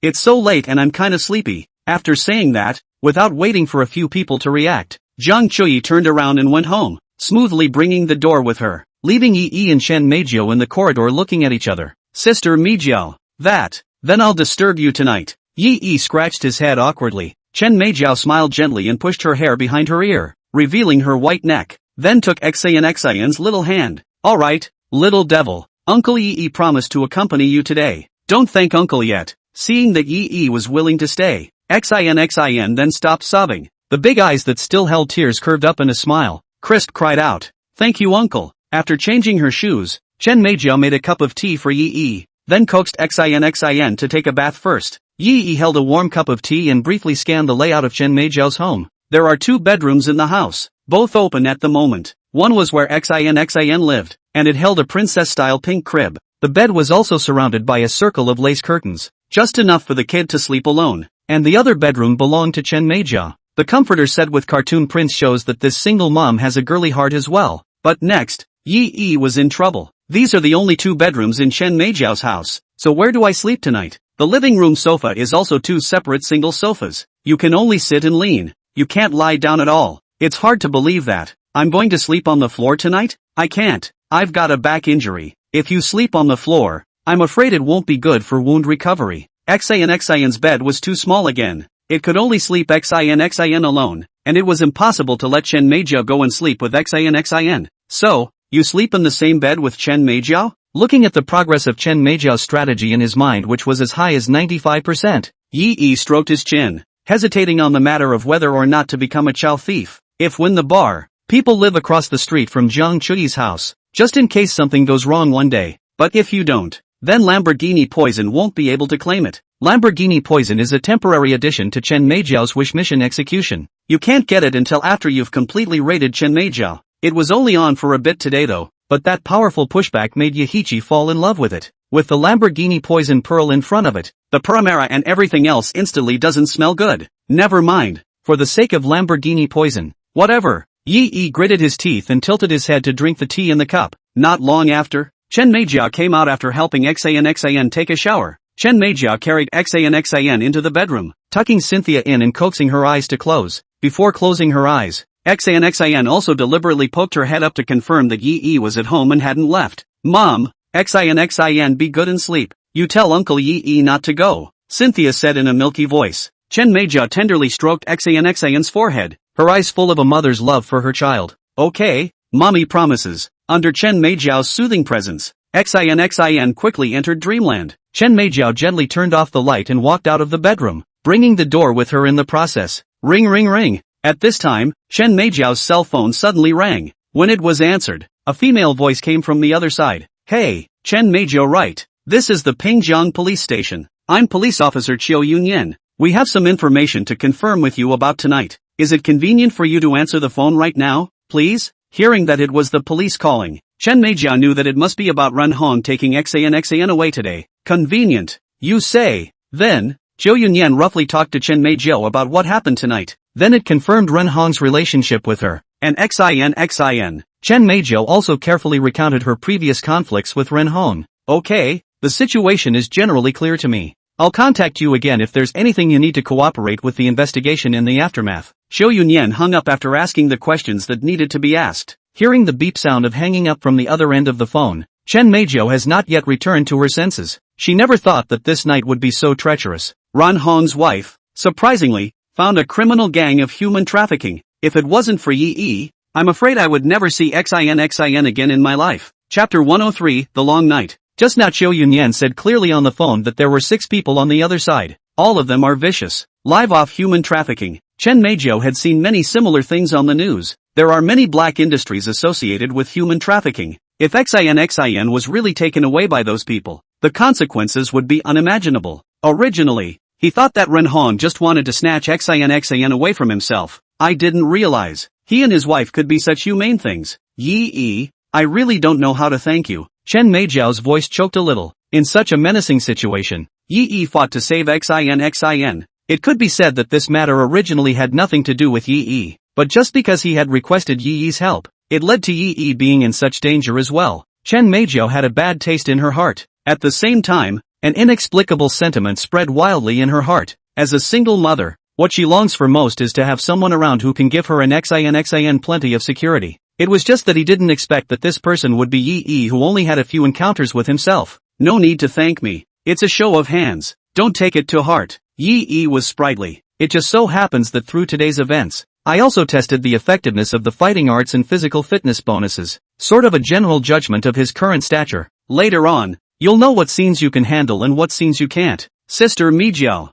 It's so late and I'm kinda sleepy. After saying that, without waiting for a few people to react, Zhang Chui turned around and went home, smoothly bringing the door with her, leaving Yi and Chen Meijiao in the corridor looking at each other. Sister Meijiao, then I'll disturb you tonight. Yi scratched his head awkwardly. Chen Meijiao smiled gently and pushed her hair behind her ear, revealing her white neck, then took Xin's little hand. Alright, little devil, Uncle Yi promised to accompany you today. Don't thank Uncle yet. Seeing that Yi was willing to stay, Xin then stopped sobbing. The big eyes that still held tears curved up in a smile. Crisp cried out, Thank you, Uncle. After changing her shoes, Chen Meijiao made a cup of tea for Yi. then coaxed Xin to take a bath first. Yi held a warm cup of tea and briefly scanned the layout of Chen Meijiao's home. There are 2 bedrooms in the house, both open at the moment. One was where Xin lived, and it held a princess-style pink crib. The bed was also surrounded by a circle of lace curtains, just enough for the kid to sleep alone, and the other bedroom belonged to Chen Meijia. The comforter set with cartoon prints shows that this single mom has a girly heart as well. But next, Yi was in trouble. These are the only 2 bedrooms in Chen Meijiao's house, so where do I sleep tonight? The living room sofa is also 2 separate single sofas. You can only sit and lean. You can't lie down at all. It's hard to believe that. I'm going to sleep on the floor tonight? I can't. I've got a back injury. If you sleep on the floor, I'm afraid it won't be good for wound recovery. Xin's bed was too small again. It could only sleep Xin alone, and it was impossible to let Chen Meijia go and sleep with Xin. So, you sleep in the same bed with Chen Meijia? Looking at the progress of Chen Meijiao's strategy in his mind, which was as high as 95%, Yi stroked his chin, hesitating on the matter of whether or not to become a chow thief. If win the bar, people live across the street from Jiang Chuyi's house, just in case something goes wrong one day. But if you don't, then Lamborghini Poison won't be able to claim it. Lamborghini Poison is a temporary addition to Chen Meijiao's wish mission execution. You can't get it until after you've completely raided Chen Meijiao. It was only on for a bit today though, but that powerful pushback made Yahichi fall in love with it. With the Lamborghini Poison pearl in front of it, the Primera and everything else instantly doesn't smell good. Never mind. For the sake of Lamborghini Poison, whatever. Yi gritted his teeth and tilted his head to drink the tea in the cup. Not long after, Chen Meijia came out after helping Xin take a shower. Chen Meijia carried Xin into the bedroom, tucking Cynthia in and coaxing her eyes to close. Before closing her eyes, Xin also deliberately poked her head up to confirm that Yi was at home and hadn't left. Mom, Xin be good and sleep. You tell Uncle Yi not to go, Cynthia said in a milky voice. Chen Meijia tenderly stroked Xin's forehead, her eyes full of a mother's love for her child. Okay, mommy promises. Under Chen Meijiao's soothing presence, Xin quickly entered dreamland. Chen Meijiao gently turned off the light and walked out of the bedroom, bringing the door with her in the process. Ring ring ring. At this time, Chen Meijiao's cell phone suddenly rang. When it was answered, a female voice came from the other side. Hey, Chen Meijia right. This is the Pingjiang police station. I'm police officer Chiu Yunyan. We have some information to confirm with you about tonight. Is it convenient for you to answer the phone right now, please? Hearing that it was the police calling, Chen Meijia knew that it must be about Ren Hong taking Xin away today. Convenient, you say? Then, Chiu Yunyan roughly talked to Chen Meijia about what happened tonight. Then it confirmed Ren Hong's relationship with her, and Xin. Chen Meijia also carefully recounted her previous conflicts with Ren Hong. Okay, the situation is generally clear to me. I'll contact you again if there's anything you need to cooperate with the investigation in the aftermath. Chiu Yunyan hung up after asking the questions that needed to be asked. Hearing the beep sound of hanging up from the other end of the phone, Chen Meijia has not yet returned to her senses. She never thought that this night would be so treacherous. Ran Hong's wife, surprisingly, found a criminal gang of human trafficking. If it wasn't for Yi, I'm afraid I would never see Xin again in my life. Chapter 103, The Long Night. Just now Chiu Yunyan said clearly on the phone that there were 6 people on the other side. All of them are vicious. Live off human trafficking. Chen Meijia had seen many similar things on the news. There are many black industries associated with human trafficking. If Xin was really taken away by those people, the consequences would be unimaginable. Originally, he thought that Ren Hong just wanted to snatch Xin away from himself. I didn't realize he and his wife could be such humane things. Yi, I really don't know how to thank you. Chen Meijiao's voice choked a little. In such a menacing situation, Yi fought to save Xin. It could be said that this matter originally had nothing to do with Yi, but just because he had requested Yi's help, it led to Yi being in such danger as well. Chen Meijia had a bad taste in her heart. At the same time, an inexplicable sentiment spread wildly in her heart. As a single mother, what she longs for most is to have someone around who can give her and Xin plenty of security. It was just that he didn't expect that this person would be Yi who only had a few encounters with himself. No need to thank me. It's a show of hands. Don't take it to heart. Yi was sprightly. It just so happens that through today's events, I also tested the effectiveness of the fighting arts and physical fitness bonuses. Sort of a general judgment of his current stature. Later on, you'll know what scenes you can handle and what scenes you can't. Sister Mijiao,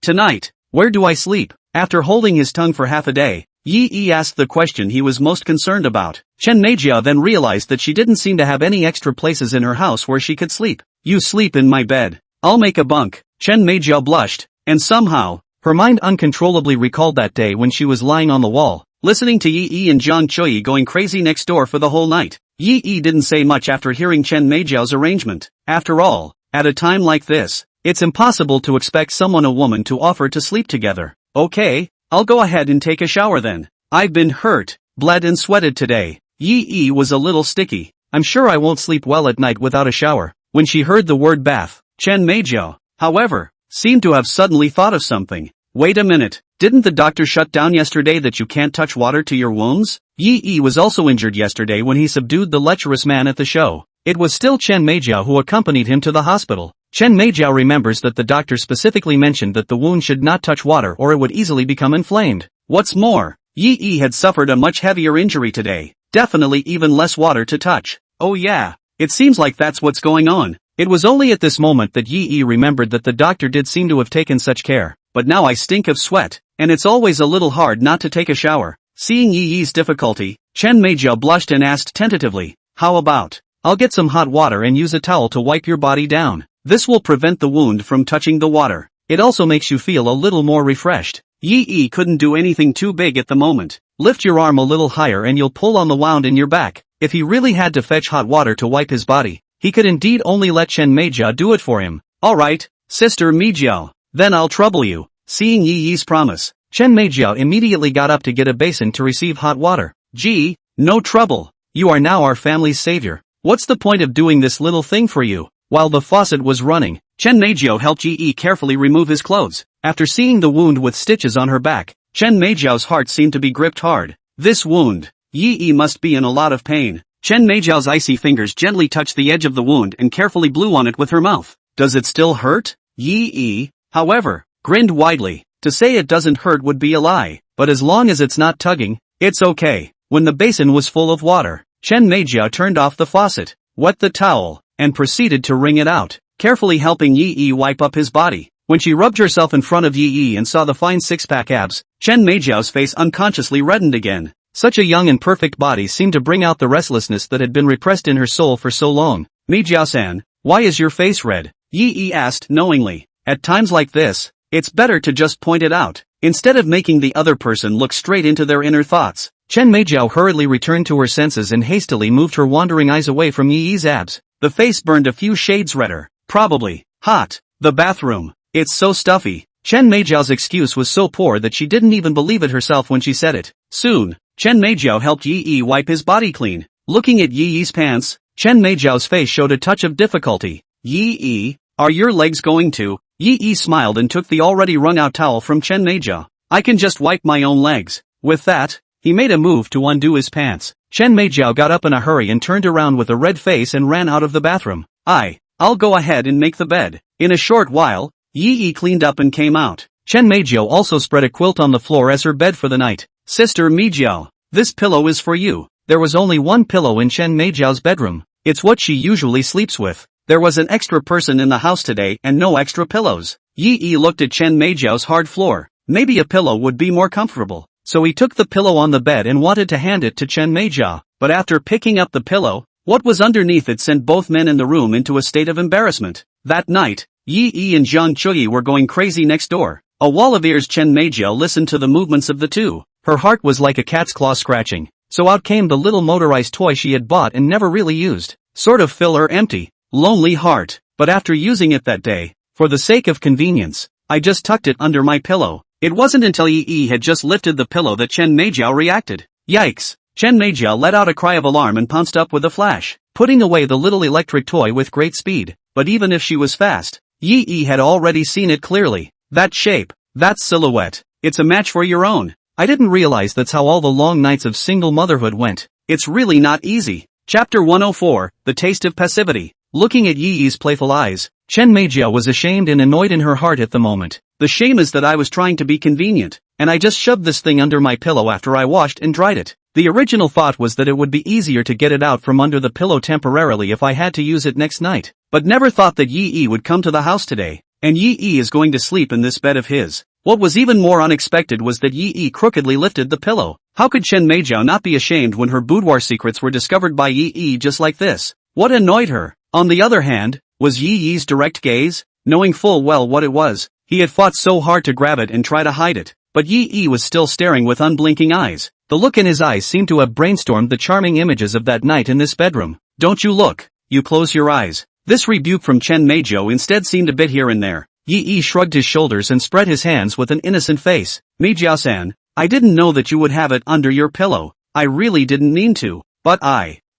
tonight, where do I sleep? After holding his tongue for half a day, Yi asked the question he was most concerned about. Chen Meijia then realized that she didn't seem to have any extra places in her house where she could sleep. You sleep in my bed. I'll make a bunk. Chen Meijiao blushed, and somehow, her mind uncontrollably recalled that day when she was lying on the wall, listening to Yi Yi and Zhang Chuyi going crazy next door for the whole night. Yi Yi didn't say much after hearing Chen Meijiao's arrangement. After all, at a time like this, it's impossible to expect someone a woman to offer to sleep together. Okay, I'll go ahead and take a shower then. I've been hurt, bled and sweated today. Yi Yi was a little sticky. I'm sure I won't sleep well at night without a shower. When she heard the word bath, Chen Meijiao, however, seemed to have suddenly thought of something. Wait a minute, didn't the doctor shut down yesterday that you can't touch water to your wounds? Yi Yi was also injured yesterday when he subdued the lecherous man at the show. It was still Chen Meijiao who accompanied him to the hospital. Chen Meijiao remembers that the doctor specifically mentioned that the wound should not touch water or it would easily become inflamed. What's more, Yi Yi had suffered a much heavier injury today, definitely even less water to touch. Oh yeah, it seems like that's what's going on. It was only at this moment that Yi Yi remembered that the doctor did seem to have taken such care. But now I stink of sweat, and it's always a little hard not to take a shower. Seeing Yi Yi's difficulty, Chen Meijiao blushed and asked tentatively, how about, I'll get some hot water and use a towel to wipe your body down. This will prevent the wound from touching the water. It also makes you feel a little more refreshed. Yi Yi couldn't do anything too big at the moment. Lift your arm a little higher and you'll pull on the wound in your back. If he really had to fetch hot water to wipe his body, he could indeed only let Chen Meijiao do it for him. Alright, Sister Meijiao, then I'll trouble you. Seeing Yi Yi's promise, Chen Meijiao immediately got up to get a basin to receive hot water. Gee, no trouble. You are now our family's savior. What's the point of doing this little thing for you? While the faucet was running, Chen Meijiao helped Yi Yi carefully remove his clothes. After seeing the wound with stitches on her back, Chen Meijiao's heart seemed to be gripped hard. This wound. Yi Yi must be in a lot of pain. Chen Meijiao's icy fingers gently touched the edge of the wound and carefully blew on it with her mouth. Does it still hurt? Yi Yi, however, grinned widely. To say it doesn't hurt would be a lie, but as long as it's not tugging, it's okay. When the basin was full of water, Chen Meijiao turned off the faucet, wet the towel, and proceeded to wring it out, carefully helping Yi Yi wipe up his body. When she rubbed herself in front of Yi Yi and saw the fine six-pack abs, Chen Meijiao's face unconsciously reddened again. Such a young and perfect body seemed to bring out the restlessness that had been repressed in her soul for so long. Meijiao-san, why is your face red? Yi Yi asked knowingly. At times like this, it's better to just point it out, instead of making the other person look straight into their inner thoughts. Chen Meijiao hurriedly returned to her senses and hastily moved her wandering eyes away from Yi Yi's abs. The face burned a few shades redder. Probably hot. The bathroom. It's so stuffy. Chen Meijiao's excuse was so poor that she didn't even believe it herself when she said it. Soon, Chen Meijiao helped Yi Yi wipe his body clean. Looking at Yi Yi's pants, Chen Meijiao's face showed a touch of difficulty. Yi Yi, are your legs going to? Yi Yi smiled and took the already wrung-out towel from Chen Meijiao. I can just wipe my own legs. With that, he made a move to undo his pants. Chen Meijiao got up in a hurry and turned around with a red face and ran out of the bathroom. I'll go ahead and make the bed. In a short while, Yi Yi cleaned up and came out. Chen Meijiao also spread a quilt on the floor as her bed for the night. Sister Meijiao, this pillow is for you. There was only one pillow in Chen Meijiao's bedroom. It's what she usually sleeps with. There was an extra person in the house today and no extra pillows. Yi Yi looked at Chen Meijiao's hard floor. Maybe a pillow would be more comfortable. So he took the pillow on the bed and wanted to hand it to Chen Meijiao. But after picking up the pillow, what was underneath it sent both men in the room into a state of embarrassment. That night, Yi Yi and Zhang Chuyi were going crazy next door. A wall of ears. Chen Meijiao listened to the movements of the two. Her heart was like a cat's claw scratching. So out came the little motorized toy she had bought and never really used. Sort of fill her empty, lonely heart. But after using it that day, for the sake of convenience, I just tucked it under my pillow. It wasn't until Yi Yi had just lifted the pillow that Chen Meijiao reacted. Yikes! Chen Meijiao let out a cry of alarm and pounced up with a flash, putting away the little electric toy with great speed. But even if she was fast, Yi Yi had already seen it clearly. That shape, that silhouette, it's a match for your own. I didn't realize that's how all the long nights of single motherhood went. It's really not easy. Chapter 104, The Taste of Passivity. Looking at Yi Yi's playful eyes, Chen Meijiao was ashamed and annoyed in her heart at the moment. The shame is that I was trying to be convenient, and I just shoved this thing under my pillow after I washed and dried it. The original thought was that it would be easier to get it out from under the pillow temporarily if I had to use it next night, but never thought that Yi Yi would come to the house today, and Yi Yi is going to sleep in this bed of his. What was even more unexpected was that Yi Yi crookedly lifted the pillow. How could Chen Meijiao not be ashamed when her boudoir secrets were discovered by Yi Yi just like this? What annoyed her, on the other hand, was Yi Yi's direct gaze. Knowing full well what it was, he had fought so hard to grab it and try to hide it, but Yi Yi was still staring with unblinking eyes. The look in his eyes seemed to have brainstormed the charming images of that night in this bedroom. Don't you look, you close your eyes. This rebuke from Chen Meizhou instead seemed a bit here and there. Yi Yi shrugged his shoulders and spread his hands with an innocent face. Meizhou-san, I didn't know that you would have it under your pillow. I really didn't mean to. But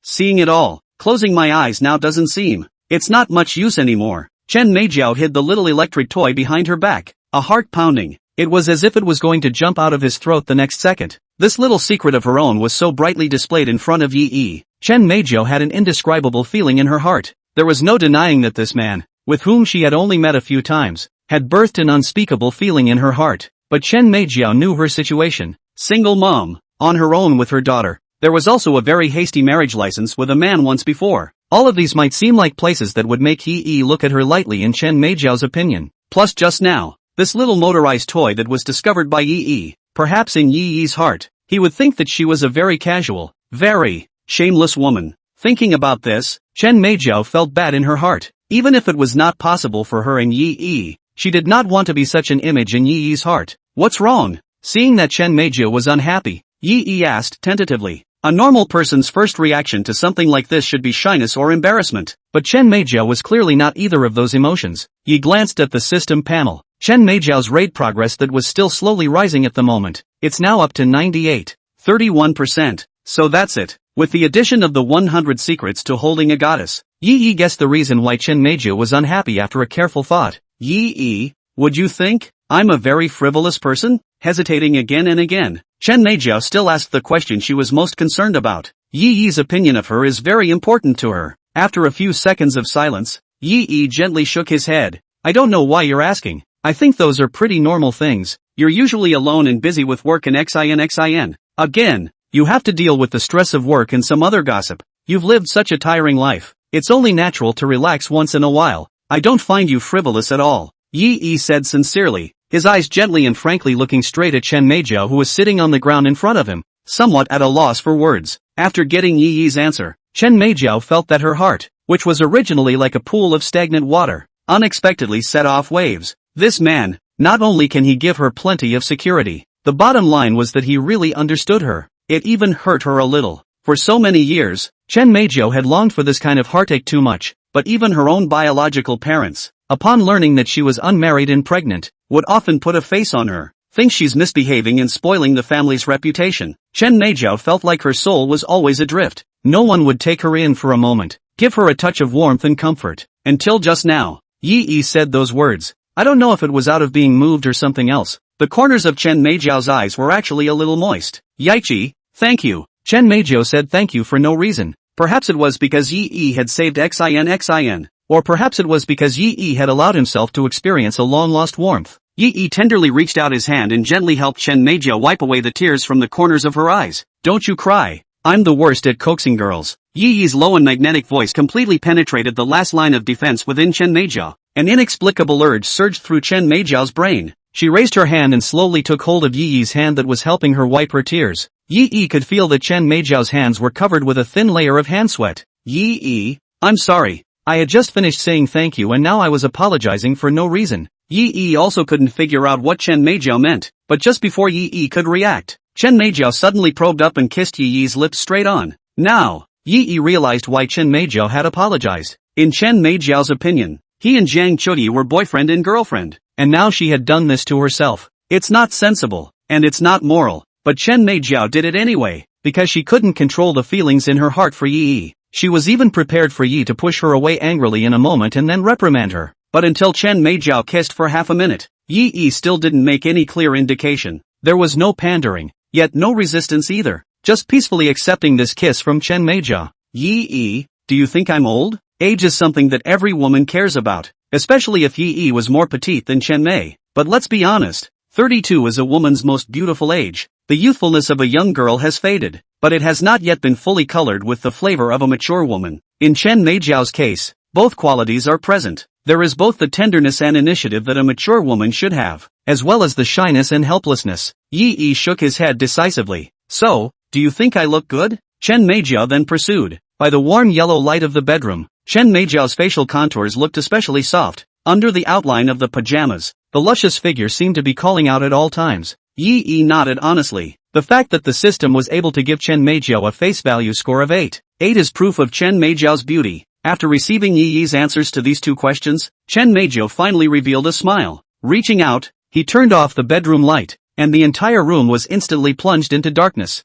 seeing it all, closing my eyes now doesn't seem. It's not much use anymore. Chen Meizhou hid the little electric toy behind her back, a heart pounding. It was as if it was going to jump out of his throat the next second. This little secret of her own was so brightly displayed in front of Yi Yi. Chen Meizhou had an indescribable feeling in her heart. There was no denying that this man, with whom she had only met a few times, had birthed an unspeakable feeling in her heart. But Chen Meizhou knew her situation. Single mom, on her own with her daughter. There was also a very hasty marriage license with a man once before. All of these might seem like places that would make Yi Yi look at her lightly in Chen Meizhou's opinion. Plus just now, this little motorized toy that was discovered by Yi Yi. Perhaps in Yi Yi's heart, he would think that she was a very casual, very shameless woman. Thinking about this, Chen Meizhou felt bad in her heart. Even if it was not possible for her and Yi Yi, she did not want to be such an image in Yi Yi's heart. What's wrong? Seeing that Chen Meizhou was unhappy, Yi Yi asked tentatively. A normal person's first reaction to something like this should be shyness or embarrassment. But Chen Meizhou was clearly not either of those emotions. Yi glanced at the system panel. Chen Meizhou's raid progress that was still slowly rising at the moment. It's now up to 98.31%. So that's it. With the addition of the 100 secrets to holding a goddess, Yi Yi guessed the reason why Chen Meizhou was unhappy after a careful thought. Yi Yi, would you think I'm a very frivolous person? Hesitating again and again, Chen Meizhou still asked the question she was most concerned about. Yi Yi's opinion of her is very important to her. After a few seconds of silence, Yi Yi gently shook his head. I don't know why you're asking. I think those are pretty normal things. You're usually alone and busy with work and xin. Again, you have to deal with the stress of work and some other gossip. You've lived such a tiring life. It's only natural to relax once in a while. I don't find you frivolous at all. Yi Yi said sincerely, his eyes gently and frankly looking straight at Chen Meizhou who was sitting on the ground in front of him, somewhat at a loss for words. After getting Yi Yi's answer, Chen Meizhou felt that her heart, which was originally like a pool of stagnant water, unexpectedly set off waves. This man, not only can he give her plenty of security, the bottom line was that he really understood her. It even hurt her a little. For so many years, Chen Meizhou had longed for this kind of heartache too much, but even her own biological parents, upon learning that she was unmarried and pregnant, would often put a face on her, think she's misbehaving and spoiling the family's reputation. Chen Meizhou felt like her soul was always adrift. No one would take her in for a moment, give her a touch of warmth and comfort. Until just now, Yi Yi said those words. I don't know if it was out of being moved or something else. The corners of Chen Meizhou's eyes were actually a little moist. Yaichi, thank you. Chen Meizhou said thank you for no reason. Perhaps it was because Yi Yi had saved xin. Or perhaps it was because Yi Yi had allowed himself to experience a long-lost warmth. Yi Yi tenderly reached out his hand and gently helped Chen Meizhou wipe away the tears from the corners of her eyes. Don't you cry. I'm the worst at coaxing girls. Yi Yi's low and magnetic voice completely penetrated the last line of defense within Chen Meizhou. An inexplicable urge surged through Chen Meizhou's brain. She raised her hand and slowly took hold of Yi Yi's hand that was helping her wipe her tears. Yi Yi could feel that Chen Meizhou's hands were covered with a thin layer of hand sweat. Yi Yi, I'm sorry. I had just finished saying thank you and now I was apologizing for no reason. Yi Yi also couldn't figure out what Chen Meizhou meant, but just before Yi Yi could react, Chen Meizhou suddenly probed up and kissed Yi Yi's lips straight on. Now, Yi Yi realized why Chen Meizhou had apologized. In Chen Meizhou's opinion, he and Jiang Chuyi were boyfriend and girlfriend, and now she had done this to herself. It's not sensible, and it's not moral, but Chen Meizhou did it anyway, because she couldn't control the feelings in her heart for Yi Yi. She was even prepared for Yi to push her away angrily in a moment and then reprimand her. But until Chen Meizhou kissed for half a minute, Yi Yi still didn't make any clear indication. There was no pandering, yet no resistance either, just peacefully accepting this kiss from Chen Meizhou. Yi Yi, do you think I'm old? Age is something that every woman cares about, especially if Yi Yi was more petite than Chen Mei. But let's be honest, 32 is a woman's most beautiful age. The youthfulness of a young girl has faded, but it has not yet been fully colored with the flavor of a mature woman. In Chen Meizhou's case, both qualities are present. There is both the tenderness and initiative that a mature woman should have, as well as the shyness and helplessness. Yi Yi shook his head decisively. So, do you think I look good? Chen Meizhou then pursued. By the warm yellow light of the bedroom, Chen Meijiao's facial contours looked especially soft. Under the outline of the pajamas, the luscious figure seemed to be calling out at all times. Yi nodded honestly. The fact that the system was able to give Chen Meijiao a face value score of 8 is proof of Chen Meijiao's beauty. After receiving Yi's answers to these 2 questions, Chen Meijiao finally revealed a smile. Reaching out, he turned off the bedroom light, and the entire room was instantly plunged into darkness.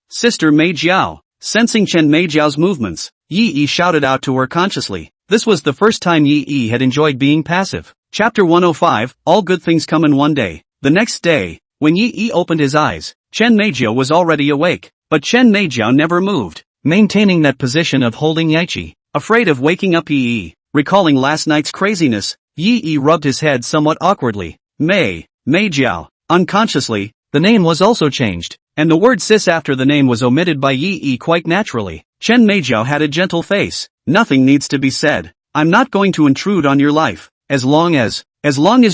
Sister Meijiao. Sensing Chen Meijiao's movements, Yi shouted out to her consciously. This was the first time Yi had enjoyed being passive. Chapter 105, All good things come in one day. The next day, when Yi opened his eyes, Chen Meijiao was already awake, but Chen Meijiao never moved, maintaining that position of holding Yichi. Afraid of waking up Yi, recalling last night's craziness, Yi rubbed his head somewhat awkwardly. Meijiao. Unconsciously, the name was also changed, and the word sis after the name was omitted by Yi quite naturally. Chen Meijiao had a gentle face. Nothing needs to be said. I'm not going to intrude on your life. As long as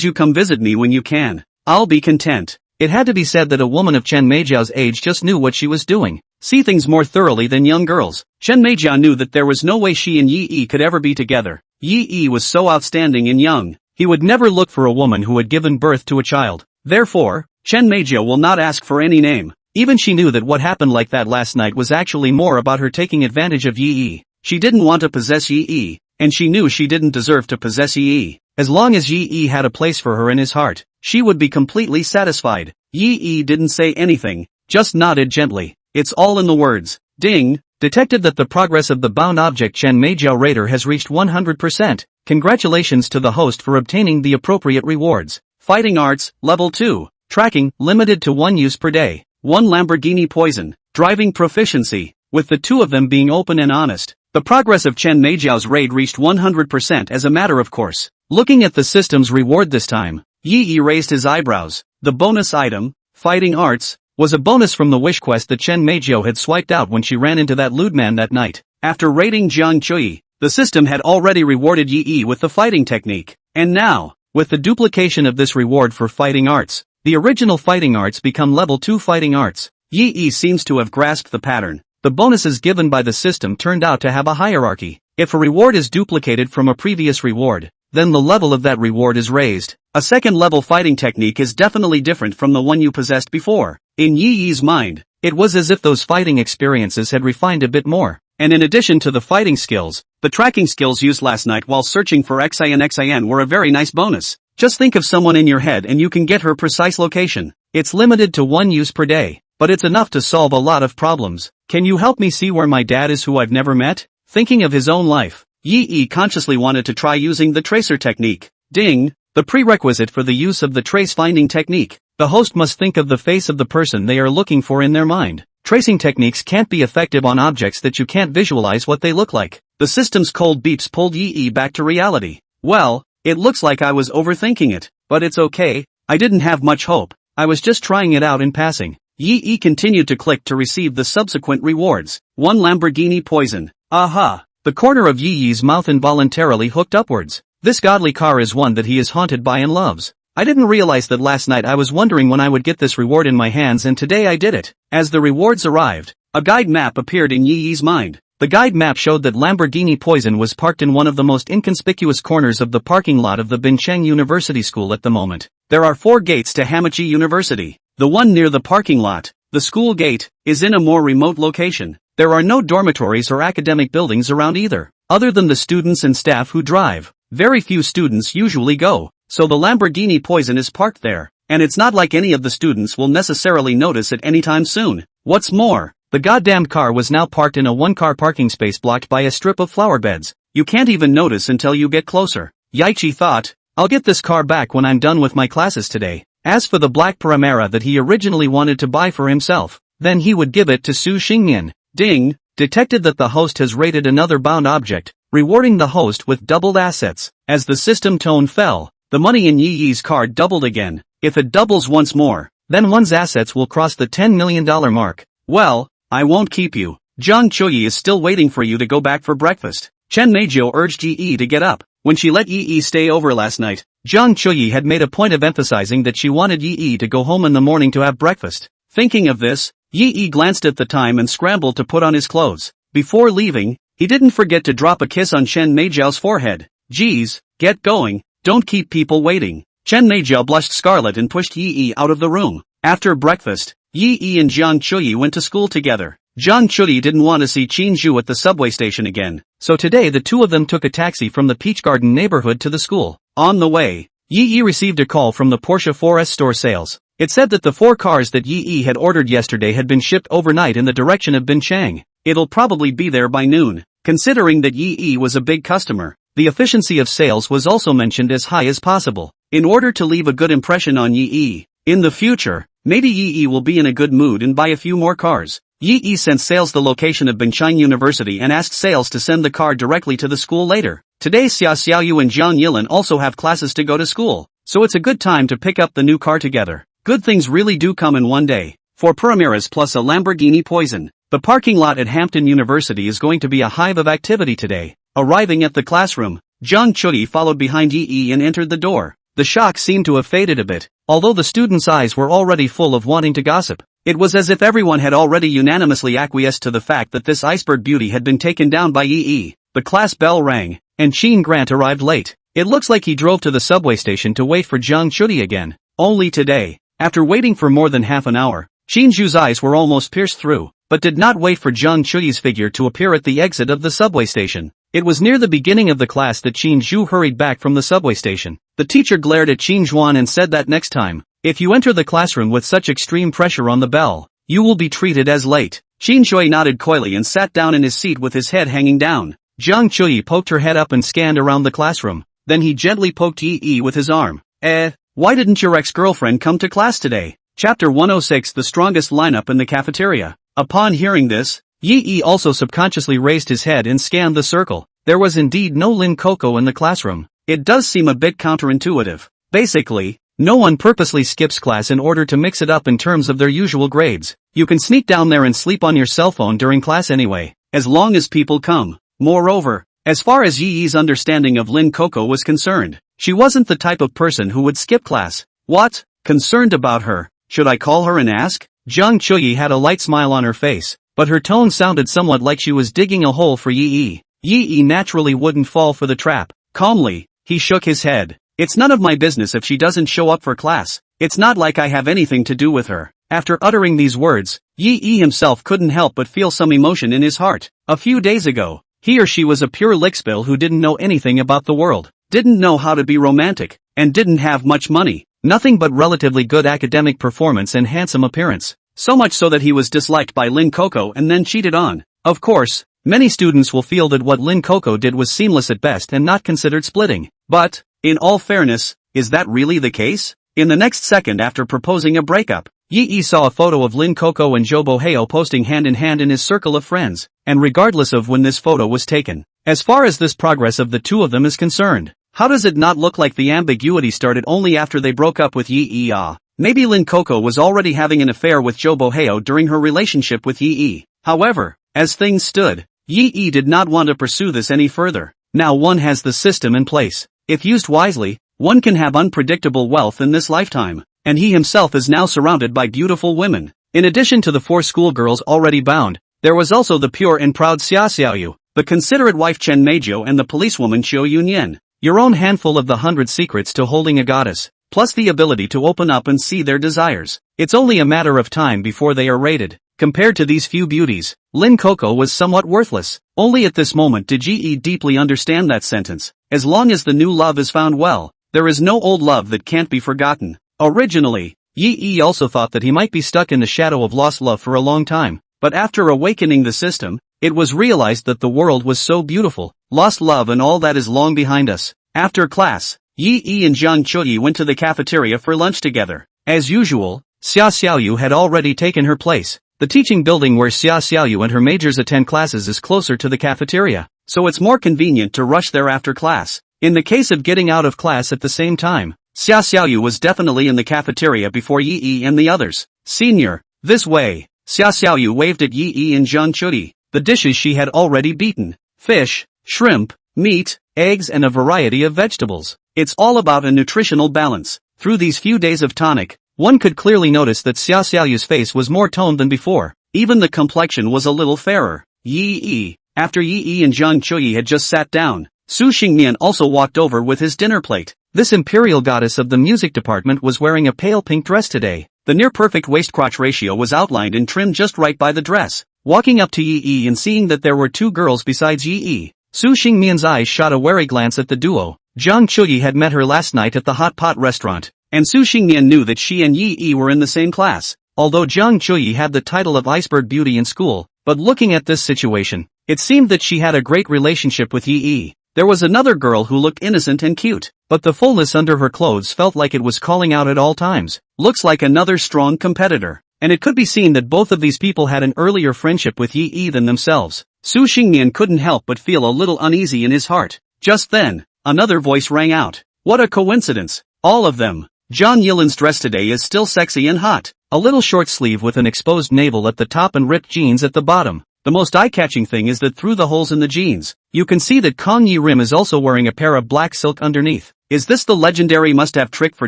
you come visit me when you can, I'll be content. It had to be said that a woman of Chen Meijiao's age just knew what she was doing. See things more thoroughly than young girls. Chen Meijiao knew that there was no way she and Yi could ever be together. Yi was so outstanding and young. He would never look for a woman who had given birth to a child. Therefore, Chen Meijiao will not ask for any name. Even she knew that what happened like that last night was actually more about her taking advantage of Yi. She didn't want to possess Yi, and she knew she didn't deserve to possess Yi. As long as Yi had a place for her in his heart, she would be completely satisfied. Yi didn't say anything, just nodded gently. It's all in the words. Ding! Detected that the progress of the bound object Chen Meijiao Raider has reached 100%. Congratulations to the host for obtaining the appropriate rewards. Fighting Arts, Level 2. Tracking, limited to 1 use per day. 1 Lamborghini Poison. Driving Proficiency. With the 2 of them being open and honest, the progress of Chen Meijiao's raid reached 100% as a matter of course. Looking at the system's reward this time, Yi raised his eyebrows. The bonus item, Fighting Arts, was a bonus from the wish quest that Chen Meijiao had swiped out when she ran into that lewd man that night. After raiding Jiang Chui, the system had already rewarded Yi with the fighting technique. And now, with the duplication of this reward for Fighting Arts, the original Fighting Arts become Level 2 Fighting Arts. Yi seems to have grasped the pattern. The bonuses given by the system turned out to have a hierarchy. If a reward is duplicated from a previous reward, then the level of that reward is raised. A second level fighting technique is definitely different from the one you possessed before. In Yi's mind, it was as if those fighting experiences had refined a bit more. And in addition to the fighting skills, the tracking skills used last night while searching for Xin were a very nice bonus. Just think of someone in your head and you can get her precise location. It's limited to 1 use per day, but it's enough to solve a lot of problems. Can you help me see where my dad is who I've never met? Thinking of his own life, Yi consciously wanted to try using the tracer technique. Ding! The prerequisite for the use of the trace finding technique. The host must think of the face of the person they are looking for in their mind. Tracing techniques can't be effective on objects that you can't visualize what they look like. The system's cold beeps pulled Yi back to reality. Well, it looks like I was overthinking it, but it's okay. I didn't have much hope. I was just trying it out in passing. Yi continued to click to receive the subsequent rewards. 1 Lamborghini Poison. Aha! The corner of Yi's mouth involuntarily hooked upwards. This godly car is one that he is haunted by and loves. I didn't realize that last night I was wondering when I would get this reward in my hands, and today I did it. As the rewards arrived, a guide map appeared in Yi's mind. The guide map showed that Lamborghini Poison was parked in one of the most inconspicuous corners of the parking lot of the Bincheng University School at the moment. There are 4 gates to Hamachi University. The one near the parking lot, the school gate, is in a more remote location. There are no dormitories or academic buildings around either. Other than the students and staff who drive, very few students usually go, so the Lamborghini Poison is parked there, and it's not like any of the students will necessarily notice it anytime soon. What's more, the goddamned car was now parked in a 1-car parking space blocked by a strip of flower beds. You can't even notice until you get closer. Yichi thought, I'll get this car back when I'm done with my classes today. As for the black Panamera that he originally wanted to buy for himself, then he would give it to Su Xingmian. Ding! Detected that the host has rated another bound object, rewarding the host with doubled assets. As the system tone fell, the money in Yi's card doubled again. If it doubles once more, then one's assets will cross the $10 million mark. Well, I won't keep you. Jiang Chui is still waiting for you to go back for breakfast. Chen Meijiao urged Yi to get up. When she let Yi stay over last night, Jiang Chui had made a point of emphasizing that she wanted Yi to go home in the morning to have breakfast. Thinking of this, Yi glanced at the time and scrambled to put on his clothes. Before leaving, He didn't forget to drop a kiss on Chen Meijiao's forehead. Geez, get going, don't keep people waiting. Chen Meijiao blushed scarlet and pushed Yi Yi out of the room. After breakfast, Yi Yi and Jiang Chuyi went to school together. Jiang Chuyi didn't want to see Qin Zhu at the subway station again, so today the two of them took a taxi from the Peach Garden neighborhood to the school. On the way, Yi Yi received a call from the Porsche 4S store sales. It said that the 4 cars that Yi Yi had ordered yesterday had been shipped overnight in the direction of Binchang. It'll probably be there by noon. Considering that Yi Yi was a big customer, the efficiency of sales was also mentioned as high as possible. In order to leave a good impression on Yi Yi, in the future, maybe Yi Yi will be in a good mood and buy a few more cars. Yi Yi sent sales the location of Binchang University and asked sales to send the car directly to the school later. Today Xia Xiaoyu and Zhang Yilin also have classes to go to school, so it's a good time to pick up the new car together. Good things really do come in one day. 4 Primeras plus a Lamborghini Poison. The parking lot at Hampton University is going to be a hive of activity today. Arriving at the classroom, Jiang Chuyi followed behind Yi Yi and entered the door. The shock seemed to have faded a bit, although the students' eyes were already full of wanting to gossip. It was as if everyone had already unanimously acquiesced to the fact that this iceberg beauty had been taken down by Yi Yi. The class bell rang, and Qin Grant arrived late. It looks like he drove to the subway station to wait for Jiang Chuyi again. Only today, after waiting for more than half an hour, Qin Zhu's eyes were almost pierced through, but did not wait for Jiang Chuyi's figure to appear at the exit of the subway station. It was near the beginning of the class that Qin Zhu hurried back from the subway station. The teacher glared at Qin Zhuan and said that next time, if you enter the classroom with such extreme pressure on the bell, you will be treated as late. Qin Zhui nodded coyly and sat down in his seat with his head hanging down. Jiang Chuyi poked her head up and scanned around the classroom. Then he gently poked Yi Yi with his arm. Why didn't your ex-girlfriend come to class today? Chapter 106 The strongest lineup in the cafeteria. Upon hearing this, Yi Yi also subconsciously raised his head and scanned the circle. There was indeed no Lin Coco in the classroom. It does seem a bit counterintuitive. Basically, no one purposely skips class in order to mix it up in terms of their usual grades. You can sneak down there and sleep on your cell phone during class anyway, as long as people come. Moreover, as far as Yi Yi's understanding of Lin Coco was concerned, she wasn't the type of person who would skip class. What? Concerned about her? Should I call her and ask? Jiang Chuyi had a light smile on her face, but her tone sounded somewhat like she was digging a hole for Yi Yi. Yi Yi naturally wouldn't fall for the trap. Calmly, he shook his head. It's none of my business if she doesn't show up for class. It's not like I have anything to do with her. After uttering these words, Yi Yi himself couldn't help but feel some emotion in his heart. A few days ago, he or she was a pure lickspill who didn't know anything about the world, didn't know how to be romantic, and didn't have much money. Nothing but relatively good academic performance and handsome appearance. So much so that he was disliked by Lin Coco and then cheated on. Of course, many students will feel that what Lin Coco did was seamless at best and not considered splitting. But, in all fairness, is that really the case? In the next second after proposing a breakup, Yi Yi saw a photo of Lin Coco and Zhou Boheo posting hand in hand in his circle of friends, and regardless of when this photo was taken, as far as this progress of the two of them is concerned, how does it not look like the ambiguity started only after they broke up with Yi Yi? Maybe Lin Coco was already having an affair with Zhou Boheo during her relationship with Yi Yi. However, as things stood, Yi Yi did not want to pursue this any further. Now one has the system in place. If used wisely, one can have unpredictable wealth in this lifetime, and he himself is now surrounded by beautiful women. In addition to the 4 schoolgirls already bound, there was also the pure and proud Xia Xiaoyu, the considerate wife Chen Meijiao and the policewoman Qiu Yunyan. Your own handful of the 100 secrets to holding a goddess, plus the ability to open up and see their desires. It's only a matter of time before they are raided. Compared to these few beauties, Lin Coco was somewhat worthless. Only at this moment did Yi Yi deeply understand that sentence. As long as the new love is found well, there is no old love that can't be forgotten. Originally, Yi Yi also thought that he might be stuck in the shadow of lost love for a long time, but after awakening the system, it was realized that the world was so beautiful, lost love and all that is long behind us. After class, Yi Yi and Jiang Chuyi went to the cafeteria for lunch together. As usual, Xia Xiaoyu had already taken her place. The teaching building where Xia Xiaoyu and her majors attend classes is closer to the cafeteria, so it's more convenient to rush there after class. In the case of getting out of class at the same time, Xia Xiaoyu was definitely in the cafeteria before Yi Yi and the others. Senior, this way. Xia Xiaoyu waved at Yi Yi and Jiang Chuyi. The dishes she had already beaten: fish, shrimp, meat, eggs and a variety of vegetables. It's all about a nutritional balance. Through these few days of tonic, one could clearly notice that Xia Xiaoyu's face was more toned than before. Even the complexion was a little fairer. Yi Yi, After Yi and Zhang Chuyi had just sat down, Su Xingmian also walked over with his dinner plate. This imperial goddess of the music department was wearing a pale pink dress today. The near-perfect waist-crotch ratio was outlined and trimmed just right by the dress. Walking up to Yi and seeing that there were two girls besides Yi, Su Xingmian's eyes shot a wary glance at the duo. Zhang Chuyi had met her last night at the hot pot restaurant, and Su Xingmian knew that she and Yi were in the same class. Although Zhang Chuyi had the title of iceberg beauty in school, but looking at this situation, it seemed that she had a great relationship with Yi. There was another girl who looked innocent and cute, but the fullness under her clothes felt like it was calling out at all times. Looks like another strong competitor. And it could be seen that both of these people had an earlier friendship with Yi than themselves. Su Xingmian couldn't help but feel a little uneasy in his heart. Just then, another voice rang out. What a coincidence. All of them. Zhang Yilan's dress today is still sexy and hot. A little short sleeve with an exposed navel at the top and ripped jeans at the bottom. The most eye-catching thing is that through the holes in the jeans, you can see that Kang Yi Rim is also wearing a pair of black silk underneath. Is this the legendary must-have trick for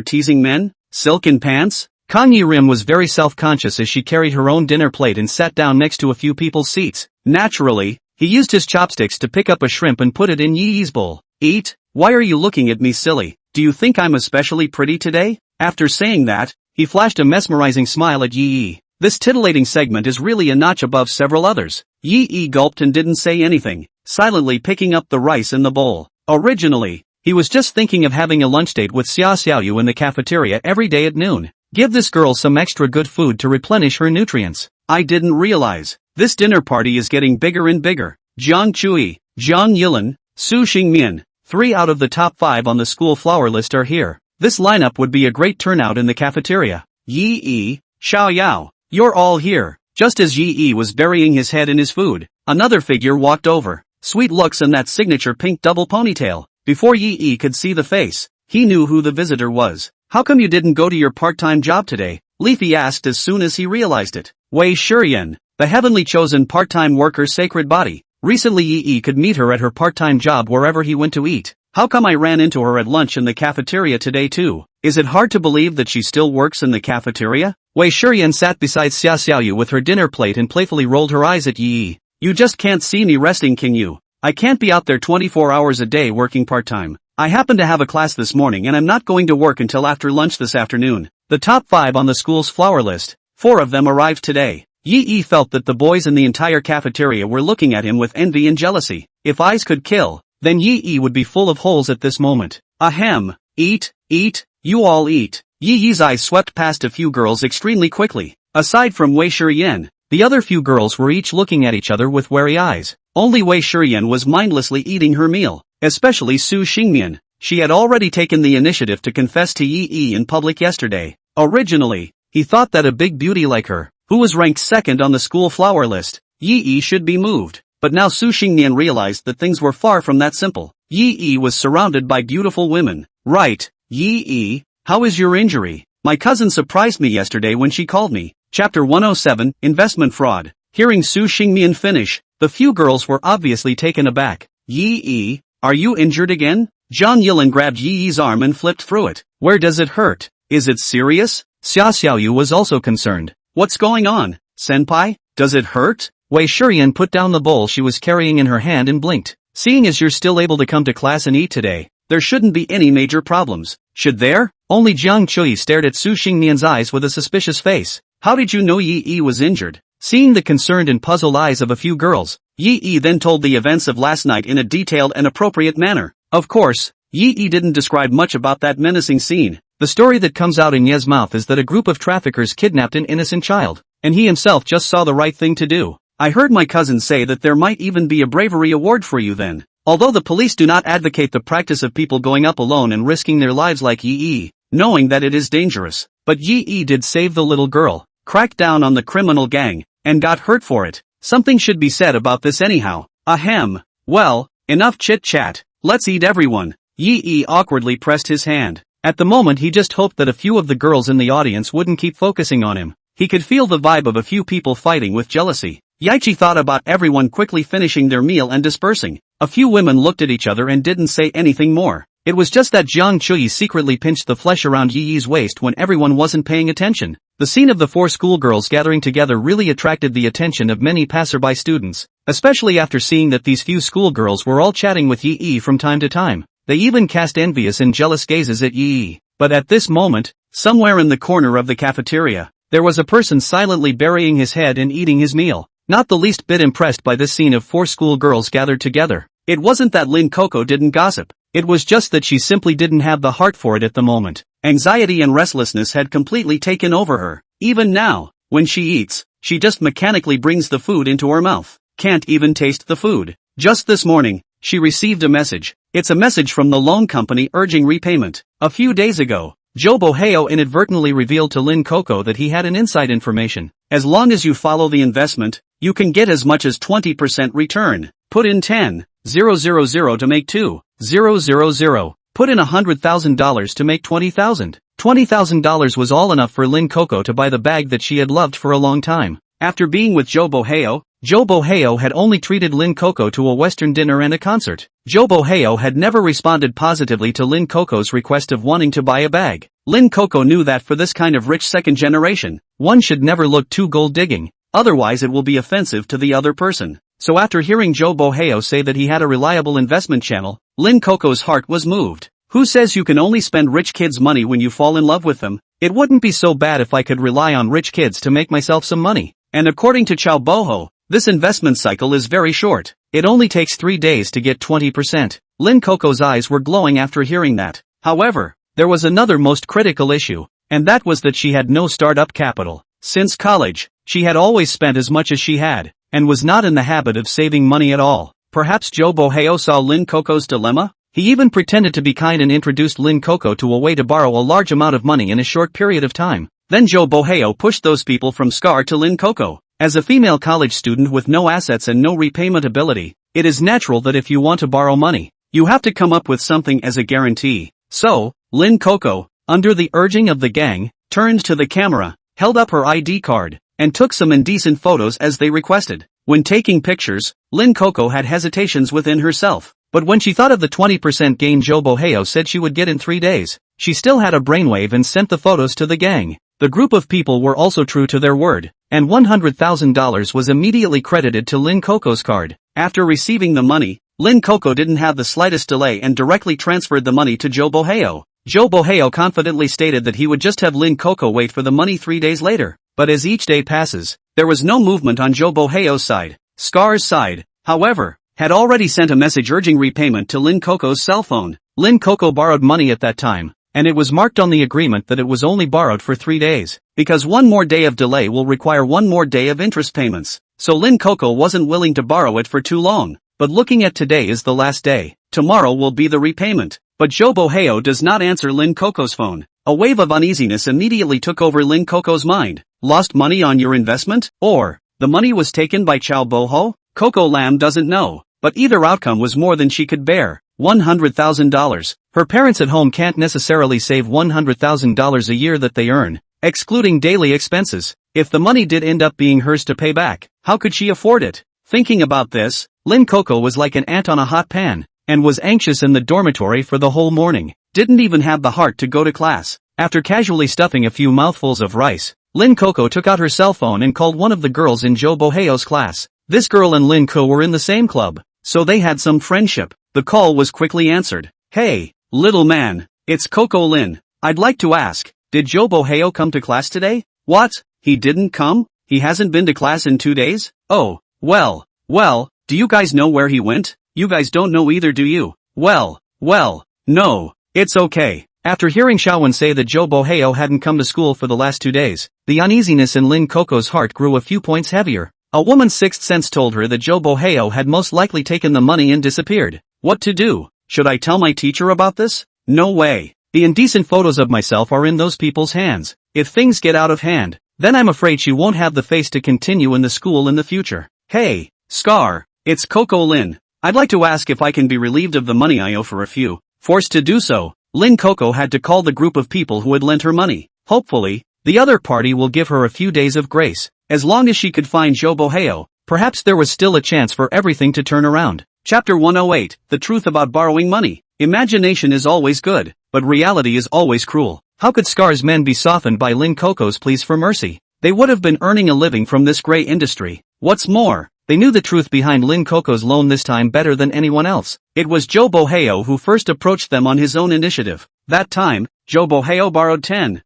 teasing men? Silk in pants? Kang Yi Rim was very self-conscious as she carried her own dinner plate and sat down next to a few people's seats. Naturally, he used his chopsticks to pick up a shrimp and put it in Yi's bowl. Eat? Why are you looking at me, silly? Do you think I'm especially pretty today? After saying that, he flashed a mesmerizing smile at Yi. This titillating segment is really a notch above several others. Yi gulped and didn't say anything, silently picking up the rice in the bowl. Originally, he was just thinking of having a lunch date with Xia Xiaoyu in the cafeteria every day at noon. Give this girl some extra good food to replenish her nutrients. I didn't realize. This dinner party is getting bigger and bigger. Zhang Chuyi, Zhang Yilan, Su Xingmian, 3 out of the top 5 on the school flower list are here. This lineup would be a great turnout in the cafeteria. Yi, Xiao Yao, you're all here. Just as Yi was burying his head in his food, another figure walked over. Sweet looks and that signature pink double ponytail. Before Yi could see the face, he knew who the visitor was. How come you didn't go to your part-time job today? Leafy asked as soon as he realized it. Wei Shurian, the heavenly chosen part-time worker's sacred body. Recently Yi could meet her at her part-time job wherever he went to eat. How come I ran into her at lunch in the cafeteria today too? Is it hard to believe that she still works in the cafeteria? Wei Shurian sat beside Xia Xiaoyu with her dinner plate and playfully rolled her eyes at Yi. You just can't see me resting, can you? I can't be out there 24 hours a day working part-time. I happen to have a class this morning and I'm not going to work until after lunch this afternoon. The top 5 on the school's flower list, 4 of them arrived today. Yi felt that the boys in the entire cafeteria were looking at him with envy and jealousy. If eyes could kill, then Yi would be full of holes at this moment. Ahem. Eat, you all eat. Yi's eyes swept past a few girls extremely quickly. Aside from Wei Shurian, the other few girls were each looking at each other with wary eyes. Only Wei Shurian was mindlessly eating her meal. Especially Su Xingmian. She had already taken the initiative to confess to Yi in public yesterday. Originally, he thought that a big beauty like her, who was ranked second on the school flower list, Yi should be moved. But now Su Xingmian realized that things were far from that simple. Yi was surrounded by beautiful women. Right, Yi, how is your injury? My cousin surprised me yesterday when she called me. Chapter 107, Investment Fraud. Hearing Su Xingmian finish, the few girls were obviously taken aback. Yi, are you injured again? Zhang Yilan grabbed Yi's arm and flipped through it. Where does it hurt? Is it serious? Xia Xiaoyu was also concerned. What's going on, senpai? Does it hurt? Wei Shurian put down the bowl she was carrying in her hand and blinked. Seeing as you're still able to come to class and eat today, there shouldn't be any major problems. Should there? Only Zhang Chuyi stared at Su Xingmian's eyes with a suspicious face. How did you know Yi was injured? Seeing the concerned and puzzled eyes of a few girls, Yi then told the events of last night in a detailed and appropriate manner. Of course, Yi didn't describe much about that menacing scene. The story that comes out in Ye's mouth is that a group of traffickers kidnapped an innocent child, and he himself just saw the right thing to do. I heard my cousin say that there might even be a bravery award for you then. Although the police do not advocate the practice of people going up alone and risking their lives like Yi, knowing that it is dangerous, but Yi did save the little girl, cracked down on the criminal gang, and got hurt for it. Something should be said about this anyhow. Ahem. Well, enough chit-chat. Let's eat, everyone. Yi awkwardly pressed his hand. At the moment he just hoped that a few of the girls in the audience wouldn't keep focusing on him. He could feel the vibe of a few people fighting with jealousy. Yaichi thought about everyone quickly finishing their meal and dispersing. A few women looked at each other and didn't say anything more. It was just that Zhang Chuyi secretly pinched the flesh around Yi's waist when everyone wasn't paying attention. The scene of the 4 schoolgirls gathering together really attracted the attention of many passerby students. especially after seeing that these few schoolgirls were all chatting with Yi from time to time. They even cast envious and jealous gazes at Yi. But at this moment, somewhere in the corner of the cafeteria, there was a person silently burying his head and eating his meal, not the least bit impressed by this scene of 4 schoolgirls gathered together. It wasn't that Lin Coco didn't gossip, it was just that she simply didn't have the heart for it at the moment. Anxiety and restlessness had completely taken over her. Even now, when she eats, she just mechanically brings the food into her mouth. Can't even taste the food. Just this morning, she received a message. It's a message from the loan company urging repayment. A few days ago, Joe Boheo inadvertently revealed to Lin Coco that he had an inside information. As long as you follow the investment, you can get as much as 20% return. Put in 10,000 to make 2,000. Put in $100,000 to make 20,000. $20,000 was all enough for Lin Coco to buy the bag that she had loved for a long time. After being with Joe Boheo had only treated Lin Coco to a Western dinner and a concert. Joe Boheo had never responded positively to Lin Coco's request of wanting to buy a bag. Lin Coco knew that for this kind of rich second generation, one should never look too gold digging, otherwise it will be offensive to the other person. So after hearing Joe Boheo say that he had a reliable investment channel, Lin Coco's heart was moved. Who says you can only spend rich kids' money when you fall in love with them? It wouldn't be so bad if I could rely on rich kids to make myself some money. And according to Chow Boho, this investment cycle is very short. It only takes 3 days to get 20%. Lin Coco's eyes were glowing after hearing that. However, there was another most critical issue, and that was that she had no startup capital. Since college, she had always spent as much as she had, and was not in the habit of saving money at all. Perhaps Joe Boheo saw Lin Coco's dilemma? He even pretended to be kind and introduced Lin Coco to a way to borrow a large amount of money in a short period of time. Then Joe Boheo pushed those people from Scar to Lin Coco. As a female college student with no assets and no repayment ability, it is natural that if you want to borrow money, you have to come up with something as a guarantee. So, Lin Coco, under the urging of the gang, turned to the camera, held up her ID card, and took some indecent photos as they requested. When taking pictures, Lin Coco had hesitations within herself. But when she thought of the 20% gain Joe Boheo said she would get in 3 days, she still had a brainwave and sent the photos to the gang. The group of people were also true to their word, and $100,000 was immediately credited to Lin Coco's card. After receiving the money, Lin Coco didn't have the slightest delay and directly transferred the money to Joe Boheo. Joe Boheo confidently stated that he would just have Lin Coco wait for the money 3 days later. But as each day passes, there was no movement on Joe Boheo's side. Scar's side, however, had already sent a message urging repayment to Lin Coco's cell phone. Lin Coco borrowed money at that time, and it was marked on the agreement that it was only borrowed for 3 days, because one more day of delay will require one more day of interest payments. So Lin Coco wasn't willing to borrow it for too long. But looking at today is the last day. Tomorrow will be the repayment. But Joe Boheo does not answer Lin Coco's phone. A wave of uneasiness immediately took over Lin Coco's mind. Lost money on your investment? Or, the money was taken by Chow Boho? Coco Lam doesn't know. But either outcome was more than she could bear. $100,000. Her parents at home can't necessarily save $100,000 a year that they earn, excluding daily expenses. If the money did end up being hers to pay back, how could she afford it? Thinking about this, Lin Coco was like an ant on a hot pan, and was anxious in the dormitory for the whole morning. Didn't even have the heart to go to class. After casually stuffing a few mouthfuls of rice, Lin Coco took out her cell phone and called one of the girls in Joe Boheo's class. This girl and Lin Co were in the same club, so they had some friendship. The call was quickly answered. Hey, little man, it's Coco Lin. I'd like to ask, did Joe Boheo come to class today? What? He didn't come? He hasn't been to class in 2 days? Oh, well, do you guys know where he went? You guys don't know either, do you? Well, no, it's okay. After hearing Shawan say that Joe Boheo hadn't come to school for the last 2 days, the uneasiness in Lin Coco's heart grew a few points heavier. A woman's sixth sense told her that Joe Boheo had most likely taken the money and disappeared. What to do? Should I tell my teacher about this? No way. The indecent photos of myself are in those people's hands. If things get out of hand, then I'm afraid she won't have the face to continue in the school in the future. Hey, Scar, it's Coco Lin. I'd like to ask if I can be relieved of the money I owe for a few. Forced to do so, Lin Coco had to call the group of people who had lent her money. Hopefully, the other party will give her a few days of grace. As long as she could find Joe Boheo, perhaps there was still a chance for everything to turn around. Chapter 108, The Truth About Borrowing Money. Imagination is always good, but reality is always cruel. How could Scar's men be softened by Lin Coco's pleas for mercy? They would have been earning a living from this gray industry. What's more, They knew the truth behind Lin Coco's loan this time better than anyone else. It was Joe Boheo who first approached them on his own initiative. That time, Joe Boheo borrowed 10,000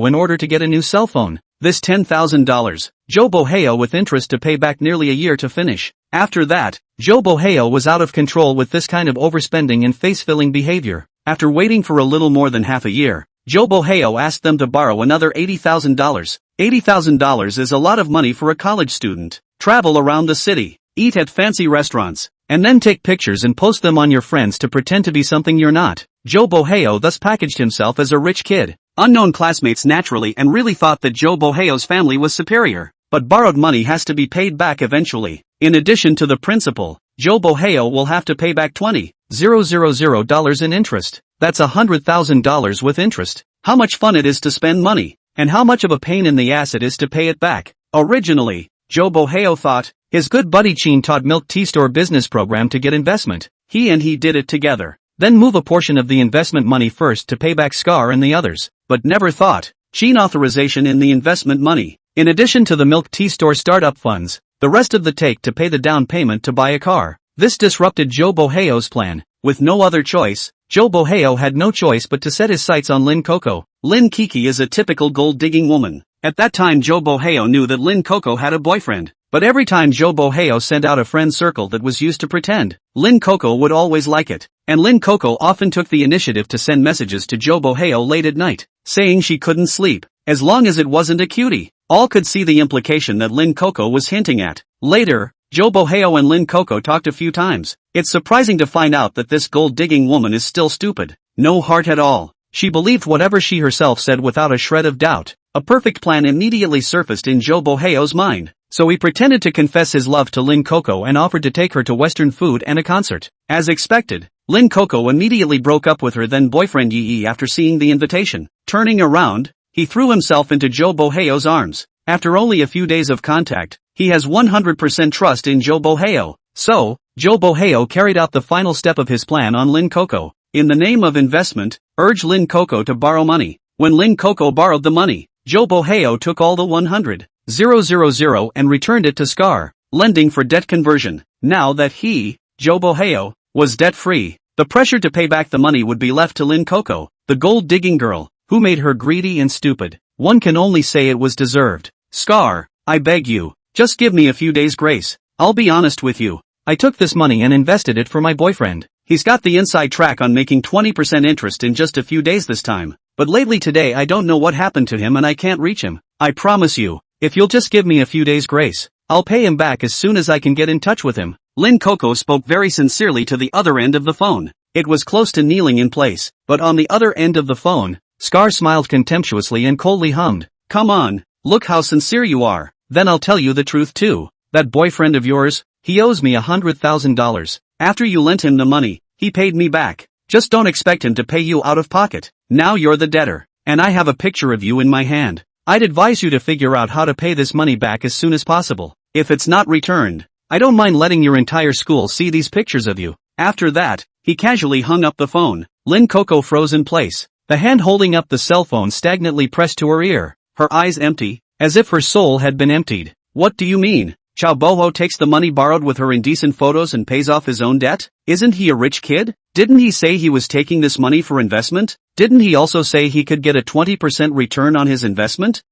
in order to get a new cell phone. This $10,000, Joe Boheo with interest to pay back nearly a year to finish. After that, Joe Boheo was out of control with this kind of overspending and face-filling behavior. After waiting for a little more than half a year, Joe Boheo asked them to borrow another $80,000. $80,000 is a lot of money for a college student. Travel around the city, eat at fancy restaurants, and then take pictures and post them on your friends to pretend to be something you're not. Joe Boheo thus packaged himself as a rich kid. Unknown classmates naturally and really thought that Joe Boheo's family was superior. But borrowed money has to be paid back eventually. In addition to the principal, Joe Boheo will have to pay back $20,000 in interest. That's $100,000 with interest. How much fun it is to spend money, and how much of a pain in the ass it is to pay it back. Originally, Joe Boheo thought his good buddy Chin taught milk tea store business program to get investment. He did it together. Then move a portion of the investment money first to pay back Scar and the others, but never thought Chin authorization in the investment money. In addition to the milk tea store startup funds, the rest of the take to pay the down payment to buy a car. This disrupted Joe Boheo's plan. With no other choice, Joe Boheo had no choice but to set his sights on Lin Coco. Lin Kiki is a typical gold-digging woman. At that time Joe Boheo knew that Lin Coco had a boyfriend, but every time Joe Boheo sent out a friend circle that was used to pretend, Lin Coco would always like it. And Lin Coco often took the initiative to send messages to Joe Boheo late at night, saying she couldn't sleep, as long as it wasn't a cutie. All could see the implication that Lin Coco was hinting at. Later, Joe Boheo and Lin Coco talked a few times. It's surprising to find out that this gold-digging woman is still stupid. No heart at all. She believed whatever she herself said without a shred of doubt. A perfect plan immediately surfaced in Joe Boheo's mind. So he pretended to confess his love to Lin Coco and offered to take her to Western food and a concert. As expected, Lin Coco immediately broke up with her then boyfriend Yi after seeing the invitation. Turning around, he threw himself into Joe Boheo's arms. After only a few days of contact, he has 100% trust in Joe Boheo. So, Joe Boheo carried out the final step of his plan on Lin Coco. In the name of investment, urged Lin Coco to borrow money. When Lin Coco borrowed the money, Joe Boheo took all the 100,000 and returned it to Scar, lending for debt conversion. Now that he, Joe Boheo, was debt-free, the pressure to pay back the money would be left to Lin Coco, the gold-digging girl, who made her greedy and stupid. One can only say it was deserved. Scar, I beg you, just give me a few days grace. I'll be honest with you. I took this money and invested it for my boyfriend. He's got the inside track on making 20% interest in just a few days this time. But lately today I don't know what happened to him and I can't reach him. I promise you, if you'll just give me a few days grace, I'll pay him back as soon as I can get in touch with him. Lin Coco spoke very sincerely to the other end of the phone. It was close to kneeling in place, but on the other end of the phone, Scar smiled contemptuously and coldly hummed, "Come on, look how sincere you are. Then I'll tell you the truth too. That boyfriend of yours, he owes me $100,000. After you lent him the money, he paid me back. Just don't expect him to pay you out of pocket. Now you're the debtor, and I have a picture of you in my hand. I'd advise you to figure out how to pay this money back as soon as possible. If it's not returned, I don't mind letting your entire school see these pictures of you." After that, he casually hung up the phone. Lin Coco froze in place, the hand holding up the cell phone stagnantly pressed to her ear, her eyes empty, as if her soul had been emptied. What do you mean? Chow Boho takes the money borrowed with her indecent photos and pays off his own debt? Isn't he a rich kid? Didn't he say he was taking this money for investment? Didn't he also say he could get a 20% return on his investment?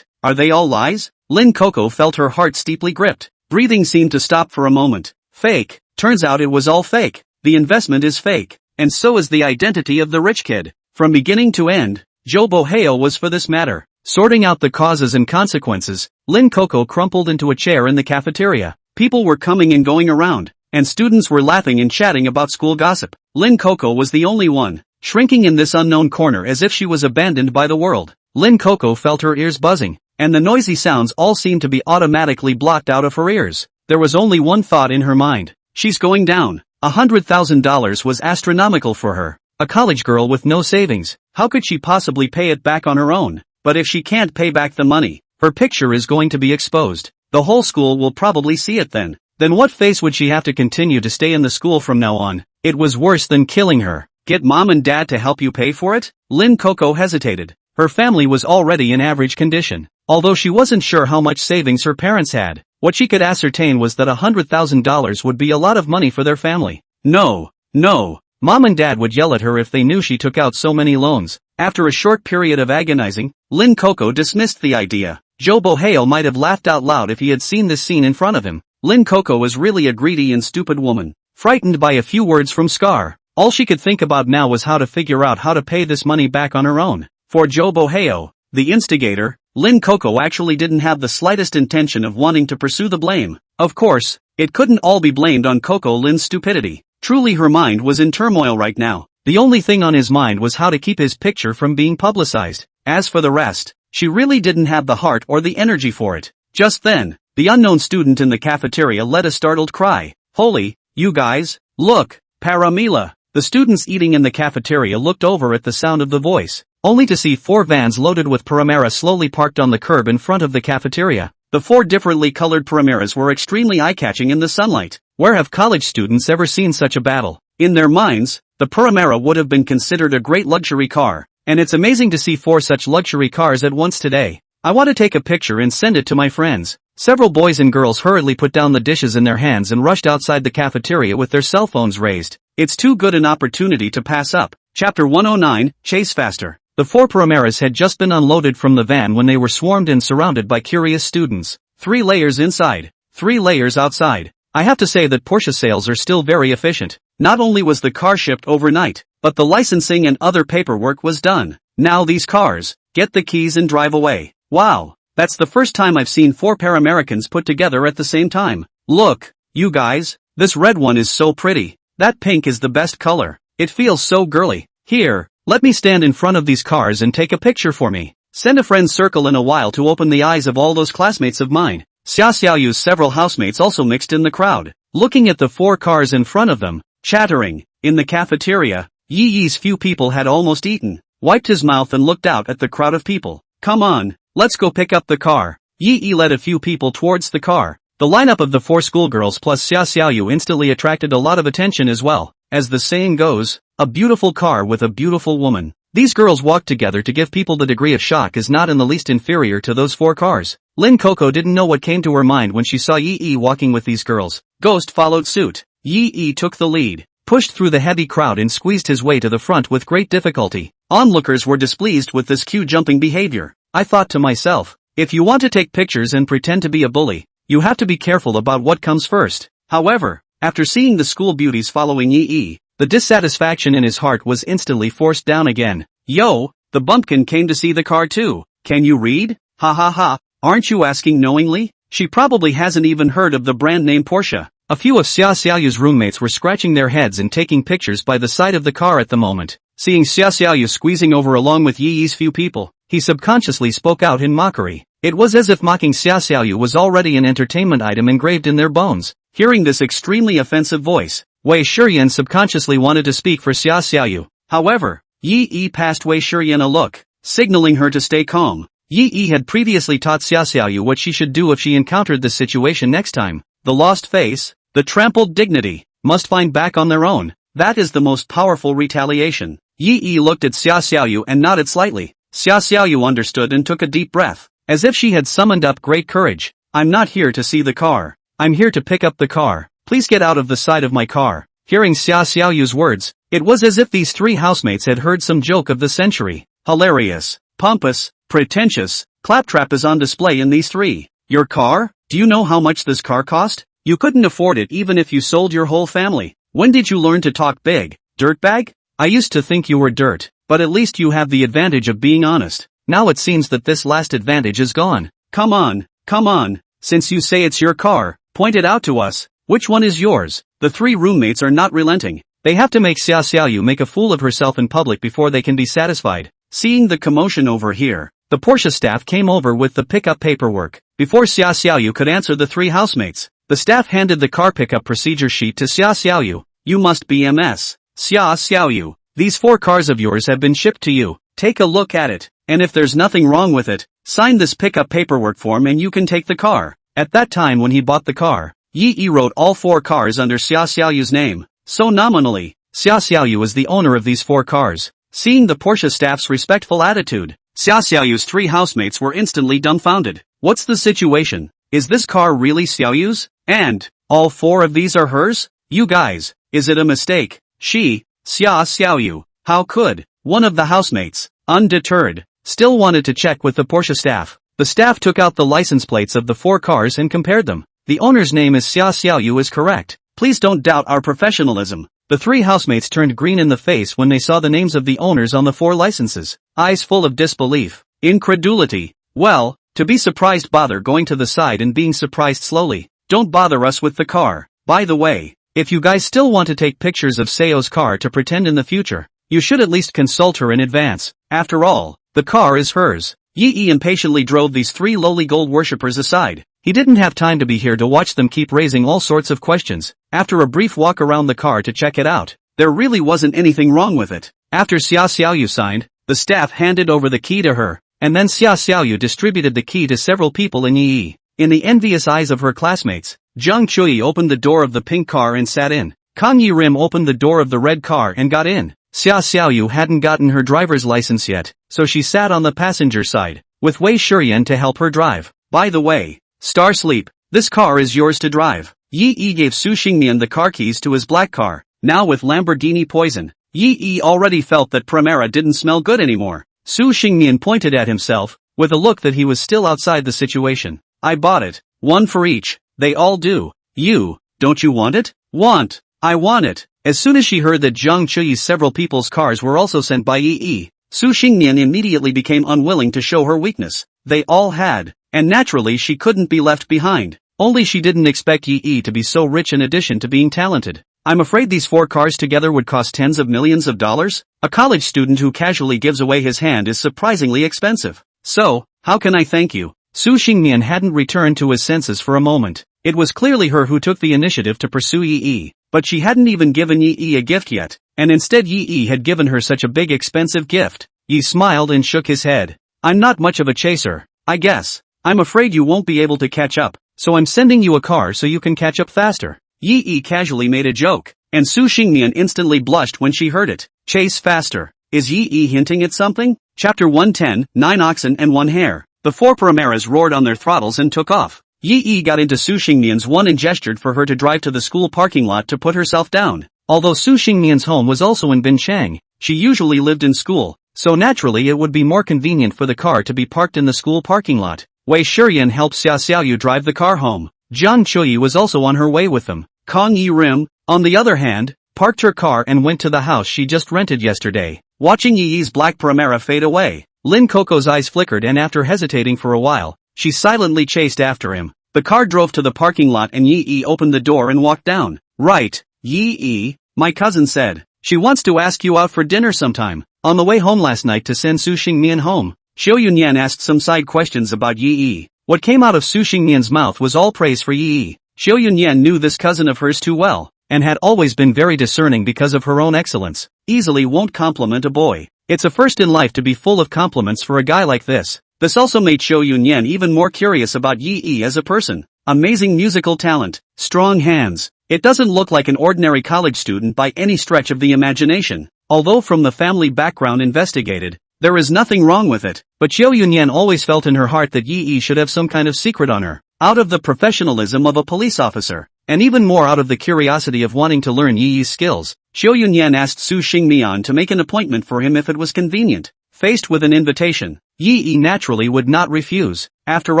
Are they all lies? Lin Coco felt her heart steeply gripped. Breathing seemed to stop for a moment. Fake. Turns out it was all fake. The investment is fake. And so is the identity of the rich kid. From beginning to end, Joe Boheo was for this matter. Sorting out the causes and consequences, Lin Coco crumpled into a chair in the cafeteria. People were coming and going around, and students were laughing and chatting about school gossip. Lin Coco was the only one, shrinking in this unknown corner as if she was abandoned by the world. Lin Coco felt her ears buzzing, and the noisy sounds all seemed to be automatically blocked out of her ears. There was only one thought in her mind. She's going down. $100,000 was astronomical for her. A college girl with no savings. How could she possibly pay it back on her own? But if she can't pay back the money, her picture is going to be exposed. The whole school will probably see it then. Then what face would she have to continue to stay in the school from now on? It was worse than killing her. Get mom and dad to help you pay for it? Lin Coco hesitated. Her family was already in average condition. Although she wasn't sure how much savings her parents had, What she could ascertain was that $100,000 would be a lot of money for their family. No, no. Mom and Dad would yell at her if they knew she took out so many loans. After a short period of agonizing, Lin Coco dismissed the idea. Joe Boheo might have laughed out loud if he had seen this scene in front of him. Lin Coco was really a greedy and stupid woman. Frightened by a few words from Scar, all she could think about now was how to figure out how to pay this money back on her own. For Joe Boheo, the instigator, Lin Coco actually didn't have the slightest intention of wanting to pursue the blame. Of course, it couldn't all be blamed on Coco Lin's stupidity. Truly her mind was in turmoil right now. The only thing on his mind was how to keep his picture from being publicized. As for the rest, she really didn't have the heart or the energy for it. Just then, the unknown student in the cafeteria let a startled cry. Holy, you guys, look, Paramila. The students eating in the cafeteria looked over at the sound of the voice, only to see 4 vans loaded with Paramera slowly parked on the curb in front of the cafeteria. The 4 differently colored Parameras were extremely eye-catching in the sunlight. Where have college students ever seen such a battle? In their minds, the Paramera would have been considered a great luxury car, and it's amazing to see 4 such luxury cars at once today. I want to take a picture and send it to my friends. Several boys and girls hurriedly put down the dishes in their hands and rushed outside the cafeteria with their cell phones raised. It's too good an opportunity to pass up. Chapter 109, Chase Faster. The 4 Parameras had just been unloaded from the van when they were swarmed and surrounded by curious students. 3 layers inside, 3 layers outside. I have to say that Porsche sales are still very efficient. Not only was the car shipped overnight, but the licensing and other paperwork was done. Now these cars, get the keys and drive away. Wow, that's the first time I've seen 4 Paramericans put together at the same time. Look, you guys, this red one is so pretty. That pink is the best color. It feels so girly. Here, let me stand in front of these cars and take a picture for me. Send a friend circle in a while to open the eyes of all those classmates of mine. Xia Xiaoyu's several housemates also mixed in the crowd, looking at the 4 cars in front of them, chattering. In the cafeteria, Yi Yi's few people had almost eaten, wiped his mouth and looked out at the crowd of people. Come on, let's go pick up the car. Yi Yi led a few people towards the car. The lineup of the 4 schoolgirls plus Xia Xiaoyu instantly attracted a lot of attention as well. As the saying goes, a beautiful car with a beautiful woman. These girls walked together to give people the degree of shock is not in the least inferior to those 4 cars. Lin Coco didn't know what came to her mind when she saw Yi Yi walking with these girls. Ghost followed suit. Yi Yi took the lead, pushed through the heavy crowd and squeezed his way to the front with great difficulty. Onlookers were displeased with this queue-jumping behavior. I thought to myself, if you want to take pictures and pretend to be a bully, you have to be careful about what comes first. However, after seeing the school beauties following Yi Yi, the dissatisfaction in his heart was instantly forced down again. Yo, the bumpkin came to see the car too. Can you read? Ha ha ha, aren't you asking knowingly? She probably hasn't even heard of the brand name Porsche. A few of Xia Xiaoyu's roommates were scratching their heads and taking pictures by the side of the car at the moment. Seeing Xia Xiaoyu squeezing over along with Yi Yi's few people, he subconsciously spoke out in mockery. It was as if mocking Xia Xiaoyu was already an entertainment item engraved in their bones. Hearing this extremely offensive voice, Wei Shiyan subconsciously wanted to speak for Xia Xiaoyu. However, Yi Yi passed Wei Shiyan a look, signaling her to stay calm. Yi Yi had previously taught Xia Xiaoyu what she should do if she encountered this situation next time. The lost face, the trampled dignity, must find back on their own. That is the most powerful retaliation. Yi Yi looked at Xia Xiaoyu and nodded slightly. Xia Xiaoyu understood and took a deep breath, as if she had summoned up great courage. I'm not here to see the car. I'm here to pick up the car. Please get out of the side of my car. Hearing Xia Xiaoyu's words, it was as if these 3 housemates had heard some joke of the century. Hilarious, pompous, pretentious, claptrap is on display in these 3. Your car? Do you know how much this car cost? You couldn't afford it even if you sold your whole family. When did you learn to talk big, dirtbag? I used to think you were dirt, but at least you have the advantage of being honest. Now it seems that this last advantage is gone. Come on, since you say it's your car, point it out to us. Which one is yours? The 3 roommates are not relenting. They have to make Xia Xiaoyu make a fool of herself in public before they can be satisfied. Seeing the commotion over here, the Porsche staff came over with the pickup paperwork. Before Xia Xiaoyu could answer the 3 housemates, the staff handed the car pickup procedure sheet to Xia Xiaoyu. You must be Ms. Xia Xiaoyu. These 4 cars of yours have been shipped to you. Take a look at it, and if there's nothing wrong with it, sign this pickup paperwork form and you can take the car. At that time when he bought the car, Yi Yi wrote all 4 cars under Xia Xiaoyu's name, so nominally, Xia Xiaoyu is the owner of these 4 cars. Seeing the Porsche staff's respectful attitude, Xia Xiaoyu's 3 housemates were instantly dumbfounded. What's the situation? is this car really Xiaoyu's? And, all 4 of these are hers? You guys, is it a mistake? Xiaoyu, how could? One of the housemates, undeterred, still wanted to check with the Porsche staff. The staff took out the license plates of the 4 cars and compared them. The owner's name is Xiaoyu is correct. Please don't doubt our professionalism. The 3 housemates turned green in the face when they saw the names of the owners on the 4 licenses, eyes full of disbelief, incredulity. Well, to be surprised, bother going to the side and being surprised slowly. Don't bother us with the car. By the way, if you guys still want to take pictures of Seo's car to pretend in the future, you should at least consult her in advance. After all, the car is hers. Yi impatiently drove these 3 lowly gold worshippers aside. He didn't have time to be here to watch them keep raising all sorts of questions. After a brief walk around the car to check it out, there really wasn't anything wrong with it. After Xiaoyu signed, the staff handed over the key to her, and then Xiaoyu distributed the key to several people in Yi. In the envious eyes of her classmates, Zhang Chui opened the door of the pink car and sat in. Kang Yi-rim opened the door of the red car and got in. Xiaoyu hadn't gotten her driver's license yet, so she sat on the passenger side, with Wei Shurian to help her drive. By the way, Star Sleep, this car is yours to drive. Yi gave Su Xingmian the car keys to his black car. Now with Lamborghini poison, Yi already felt that Primera didn't smell good anymore. Su Xingmian pointed at himself, with a look that he was still outside the situation. I bought it. 1 for each. They all do. You, don't you want it? Want. I want it. As soon as she heard that Zhang Chuyi's several people's cars were also sent by Yi, Su Xingmian immediately became unwilling to show her weakness. They all had, and naturally she couldn't be left behind. Only she didn't expect Yi to be so rich in addition to being talented. I'm afraid these 4 cars together would cost tens of millions of dollars? A college student who casually gives away his hand is surprisingly expensive. So, how can I thank you? Su Xingmian hadn't returned to his senses for a moment. It was clearly her who took the initiative to pursue Yi, but she hadn't even given Yi a gift yet, and instead Yi had given her such a big expensive gift. Yi smiled and shook his head. I'm not much of a chaser, I guess. I'm afraid you won't be able to catch up, so I'm sending you a car so you can catch up faster. Yi casually made a joke, and Su Xingmian instantly blushed when she heard it. Chase faster. Is Yi hinting at something? Chapter 110, 9 oxen and 1 hare. The 4 Primeras roared on their throttles and took off. Yi got into Su Xingmian's one and gestured for her to drive to the school parking lot to put herself down. Although Su Xingmian's home was also in Binchang, she usually lived in school, so naturally it would be more convenient for the car to be parked in the school parking lot. Wei Shurian helped Xiaoyu drive the car home. Zhang Chuyi was also on her way with them. Kang Yi-rim, on the other hand, parked her car and went to the house she just rented yesterday. Watching Yi's black Primera fade away, Lin Coco's eyes flickered, and after hesitating for a while, she silently chased after him. The car drove to the parking lot and Yi opened the door and walked down. Right, Yi, my cousin said. She wants to ask you out for dinner sometime. On the way home last night to send Su Xingmian home, Xiao Yunyan asked some side questions about Yi. What came out of Su Xingmian's mouth was all praise for Yi. Xiao Yunyan knew this cousin of hers too well, and had always been very discerning because of her own excellence. Easily won't compliment a boy. It's a first in life to be full of compliments for a guy like this. This also made Xiao Yunyan even more curious about Yi as a person. Amazing musical talent, strong hands. It doesn't look like an ordinary college student by any stretch of the imagination. Although from the family background investigated, there is nothing wrong with it. But Xiao Yunyan always felt in her heart that Yi should have some kind of secret on her. Out of the professionalism of a police officer, and even more out of the curiosity of wanting to learn Yi's skills, Xiao Yunyan asked Su Xingmian to make an appointment for him if it was convenient. Faced with an invitation, Yi naturally would not refuse. After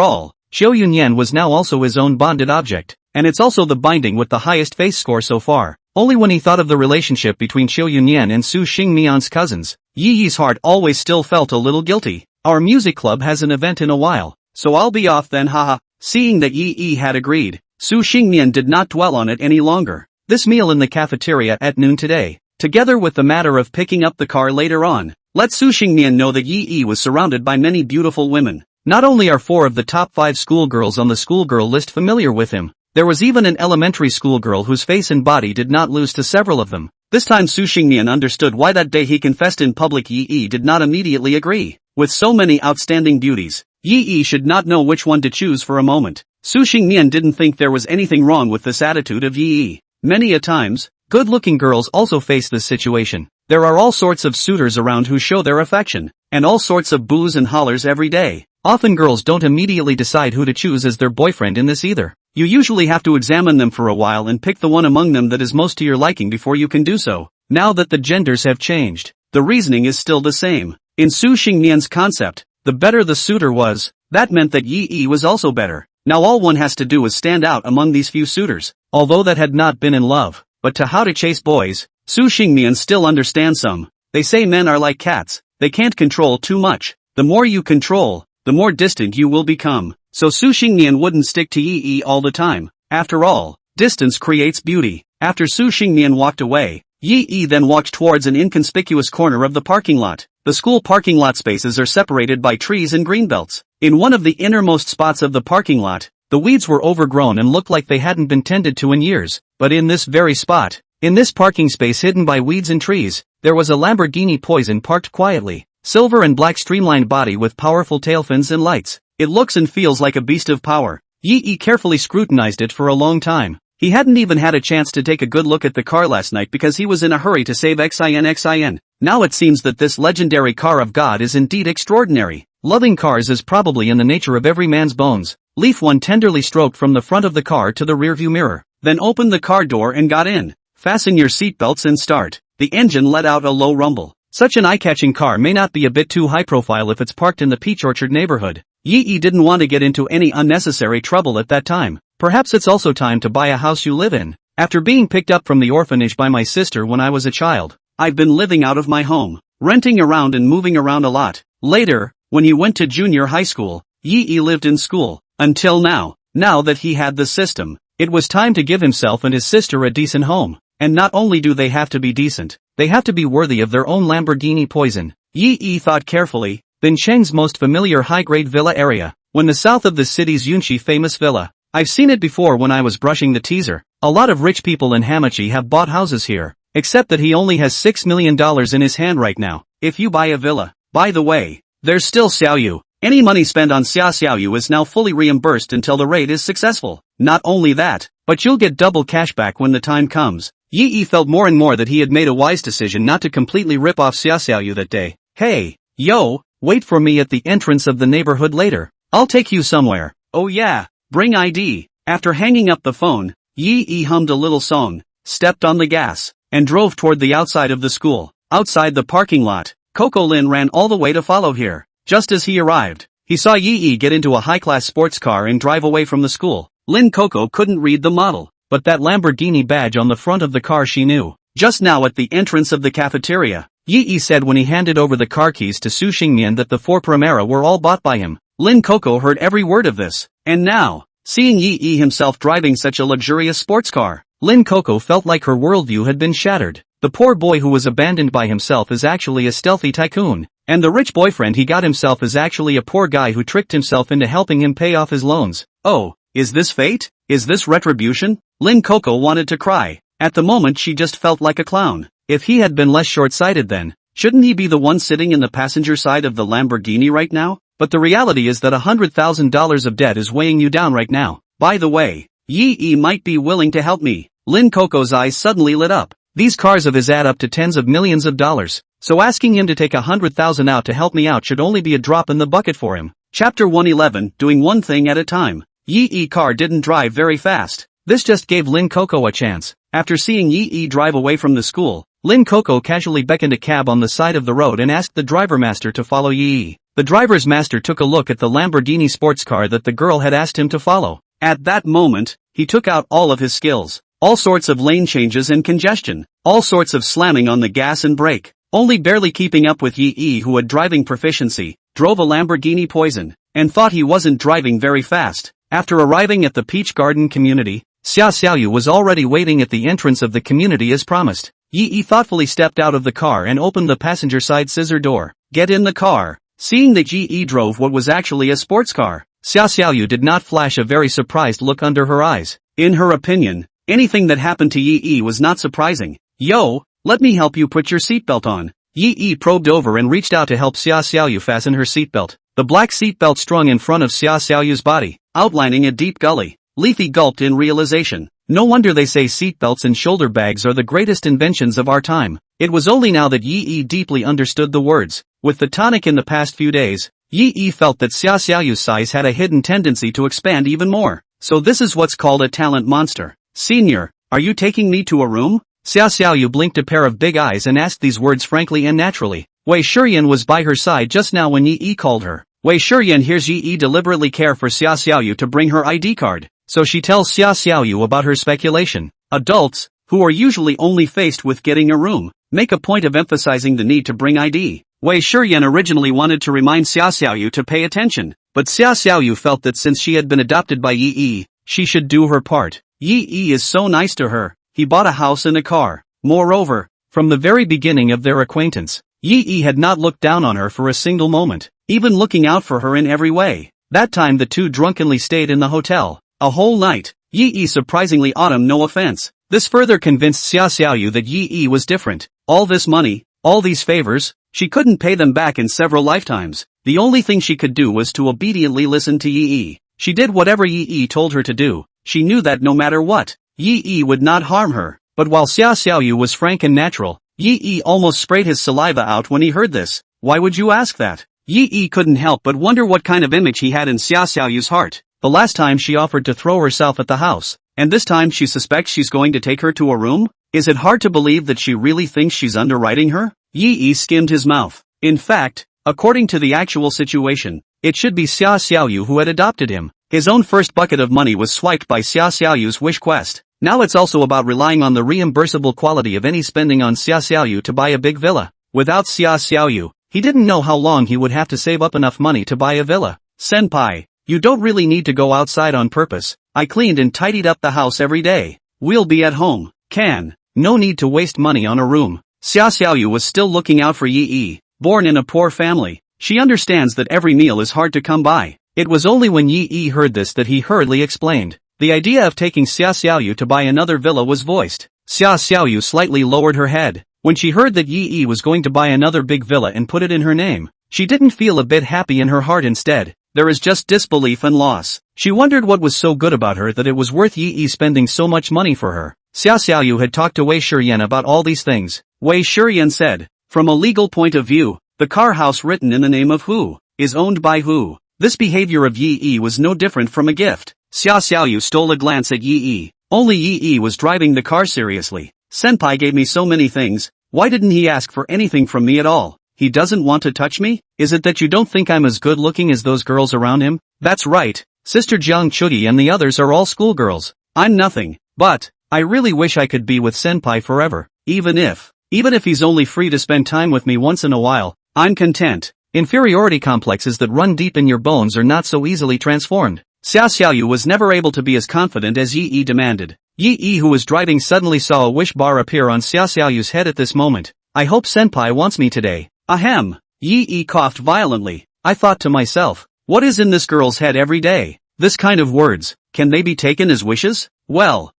all, Xiao Yunyan was now also his own bonded object, and it's also the binding with the highest face score so far. Only when he thought of the relationship between Xiao Yunyan and Su Xingmian's cousins, Yi's heart always still felt a little guilty. Our music club has an event in a while, so I'll be off then, haha. Seeing that Yi had agreed, Su Xingmian did not dwell on it any longer. This meal in the cafeteria at noon today, together with the matter of picking up the car later on, let Su Xingmian know that Yi was surrounded by many beautiful women. Not only are 4 of the top 5 schoolgirls on the schoolgirl list familiar with him, there was even an elementary schoolgirl whose face and body did not lose to several of them. This time Su Xingmian understood why that day he confessed in public Yi did not immediately agree. With so many outstanding beauties, Yi should not know which one to choose for a moment. Su Xingmian didn't think there was anything wrong with this attitude of Yi. Many a times, good-looking girls also face this situation. There are all sorts of suitors around who show their affection, and all sorts of boos and hollers every day. Often girls don't immediately decide who to choose as their boyfriend in this either. You usually have to examine them for a while and pick the one among them that is most to your liking before you can do so. Now that the genders have changed, the reasoning is still the same. In Su Xingnian's concept, the better the suitor was, that meant that Yi was also better. Now all one has to do is stand out among these few suitors, although that had not been in love. But to how to chase boys, Su Xingnian still understands some. They say men are like cats, they can't control too much. The more you control, the more distant you will become. So Su Xingnian wouldn't stick to Yi all the time. After all, distance creates beauty. After Su Xingnian walked away, Yi then walked towards an inconspicuous corner of the parking lot. The school parking lot spaces are separated by trees and greenbelts. In one of the innermost spots of the parking lot, the weeds were overgrown and looked like they hadn't been tended to in years. But in this very spot, in this parking space hidden by weeds and trees, there was a Lamborghini Poison parked quietly. Silver and black streamlined body with powerful tail fins and lights. It looks and feels like a beast of power. Yi carefully scrutinized it for a long time. He hadn't even had a chance to take a good look at the car last night because he was in a hurry to save Xin. Now it seems that this legendary car of God is indeed extraordinary. Loving cars is probably in the nature of every man's bones. Leaf One tenderly stroked from the front of the car to the rearview mirror, then opened the car door and got in. Fasten your seatbelts and start. The engine let out a low rumble. Such an eye-catching car may not be a bit too high-profile if it's parked in the Peach Orchard neighborhood. Yi didn't want to get into any unnecessary trouble at that time. Perhaps it's also time to buy a house you live in. After being picked up from the orphanage by my sister when I was a child, I've been living out of my home, renting around and moving around a lot. Later, when he went to junior high school, Yi lived in school. Until now. Now that he had the system, it was time to give himself and his sister a decent home. And not only do they have to be decent, they have to be worthy of their own Lamborghini Poison. Yi thought carefully. Bin Cheng's most familiar high-grade villa area, when the south of the city's Yunxi famous villa. I've seen it before when I was brushing the teaser. A lot of rich people in Hamachi have bought houses here, except that he only has $6 million in his hand right now. If you buy a villa, by the way, there's still Xiaoyu. Any money spent on Xiaoyu is now fully reimbursed until the raid is successful. Not only that, but you'll get double cash back when the time comes. Yi felt more and more that he had made a wise decision not to completely rip off Xiaoyu that day. Hey, yo, wait for me at the entrance of the neighborhood later. I'll take you somewhere. Oh yeah, bring ID. After hanging up the phone, Yi hummed a little song, stepped on the gas, and drove toward the outside of the school. Outside the parking lot, Coco Lin ran all the way to follow here. Just as he arrived, he saw Yi get into a high-class sports car and drive away from the school. Lin Coco couldn't read the model, but that Lamborghini badge on the front of the car she knew. Just now at the entrance of the cafeteria, Yi said when he handed over the car keys to Su Xingnian that the 4 Primera were all bought by him. Lin Coco heard every word of this, and now, seeing Yi himself driving such a luxurious sports car, Lin Coco felt like her worldview had been shattered. The poor boy who was abandoned by himself is actually a stealthy tycoon, and the rich boyfriend he got himself is actually a poor guy who tricked himself into helping him pay off his loans. Oh, is this fate? Is this retribution? Lin Coco wanted to cry. At the moment she just felt like a clown. If he had been less short-sighted then, shouldn't he be the one sitting in the passenger side of the Lamborghini right now? But the reality is that $100,000 of debt is weighing you down right now. By the way, Yi might be willing to help me. Lin Coco's eyes suddenly lit up. These cars of his add up to tens of millions of dollars, so asking him to take 100,000 out to help me out should only be a drop in the bucket for him. Chapter 111, doing one thing at a time. Yi car didn't drive very fast. This just gave Lin Coco a chance. After seeing Yi drive away from the school, Lin Coco casually beckoned a cab on the side of the road and asked the driver master to follow Yi. The driver's master took a look at the Lamborghini sports car that the girl had asked him to follow. At that moment, he took out all of his skills. All sorts of lane changes and congestion. All sorts of slamming on the gas and brake. Only barely keeping up with Yi who had driving proficiency, drove a Lamborghini Poison, and thought he wasn't driving very fast. After arriving at the Peach Garden community, Xiaoyu was already waiting at the entrance of the community as promised. Yi thoughtfully stepped out of the car and opened the passenger side scissor door. Get in the car. Seeing that Yi drove what was actually a sports car, Xiaoyu did not flash a very surprised look under her eyes. In her opinion, anything that happened to Yi was not surprising. Yo, let me help you put your seatbelt on. Yi probed over and reached out to help Xiaoyu fasten her seatbelt. The black seatbelt strung in front of Xiaoyu's body, outlining a deep gully. Leafy gulped in realization. No wonder they say seatbelts and shoulder bags are the greatest inventions of our time. It was only now that Yi deeply understood the words. With the tonic in the past few days, Yi felt that Xia Xiaoyu's size had a hidden tendency to expand even more. So this is what's called a talent monster. Senior, are you taking me to a room? Xia Xiaoyu blinked a pair of big eyes and asked these words frankly and naturally. Wei Shiyan was by her side just now when Yi called her. Wei Shiyan hears Yi deliberately care for Xia Xiaoyu to bring her ID card, so she tells Xia Xiaoyu about her speculation. Adults, who are usually only faced with getting a room, make a point of emphasizing the need to bring ID. Wei Shiyan originally wanted to remind Xia Xiaoyu to pay attention, but Xia Xiaoyu felt that since she had been adopted by Yi, she should do her part. Yi is so nice to her, he bought a house and a car. Moreover, from the very beginning of their acquaintance, Yi had not looked down on her for a single moment, even looking out for her in every way. That time the two drunkenly stayed in the hotel, a whole night. Yi surprisingly autumn no offense. This further convinced Xia Xiaoyu that Yi was different. All this money, all these favors, she couldn't pay them back in several lifetimes. The only thing she could do was to obediently listen to Yi. She did whatever Yi told her to do. She knew that no matter what, Yi would not harm her. But while Xia Xiaoyu was frank and natural, Yi almost sprayed his saliva out when he heard this. Why would you ask that? Yi couldn't help but wonder what kind of image he had in Xia Xiaoyu's heart. The last time she offered to throw herself at the house, and this time she suspects she's going to take her to a room? Is it hard to believe that she really thinks she's underwriting her? Yi skimmed his mouth. In fact, according to the actual situation, it should be Xia Xiaoyu who had adopted him. His own first bucket of money was swiped by Xia Xiaoyu's wish quest. Now it's also about relying on the reimbursable quality of any spending on Xia Xiaoyu to buy a big villa. Without Xia Xiaoyu, he didn't know how long he would have to save up enough money to buy a villa. Senpai, you don't really need to go outside on purpose. I cleaned and tidied up the house every day. We'll be at home. No need to waste money on a room. Xia Xiaoyu was still looking out for Yi. Born in a poor family, she understands that every meal is hard to come by. It was only when Yi heard this that he hurriedly explained. The idea of taking Xia Xiaoyu to buy another villa was voiced. Xia Xiaoyu slightly lowered her head. When she heard that Yi was going to buy another big villa and put it in her name, she didn't feel a bit happy in her heart. Instead, there is just disbelief and loss. She wondered what was so good about her that it was worth Yi spending so much money for her. Xia Xiaoyu had talked to Wei Shiyan about all these things. Wei Shiyan said, from a legal point of view, the car house written in the name of who is owned by who. This behavior of Yi was no different from a gift. Xia Xiaoyu stole a glance at Yi. Only Yi was driving the car seriously. Senpai gave me so many things, why didn't he ask for anything from me at all? He doesn't want to touch me? Is it that you don't think I'm as good looking as those girls around him? That's right, Sister Jiang Chugi and the others are all schoolgirls. I'm nothing, but I really wish I could be with Senpai forever. Even if he's only free to spend time with me once in a while, I'm content. Inferiority complexes that run deep in your bones are not so easily transformed. Xia Xiaoyu was never able to be as confident as Yi demanded. Yi, who was driving, suddenly saw a wish bar appear on Xia Xiaoyu's head at this moment. I hope Senpai wants me today. Ahem. Yi coughed violently. I thought to myself, what is in this girl's head every day? This kind of words, can they be taken as wishes? Well,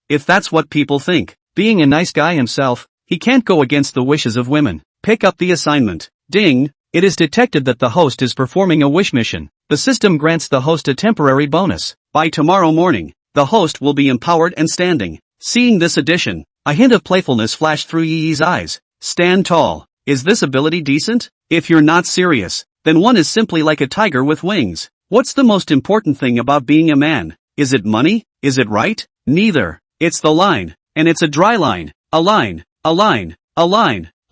if that's what people think. Being a nice guy himself, he can't go against the wishes of women. Pick up the assignment. Ding. It is detected that the host is performing a wish mission. The system grants the host a temporary bonus. By tomorrow morning, the host will be empowered and standing. Seeing this addition, a hint of playfulness flashed through Yi's eyes. Stand tall. Is this ability decent? If you're not serious, then one is simply like a tiger with wings. What's the most important thing about being a man? Is it money? Is it right? Neither. It's the line. And it's a dry line. A line.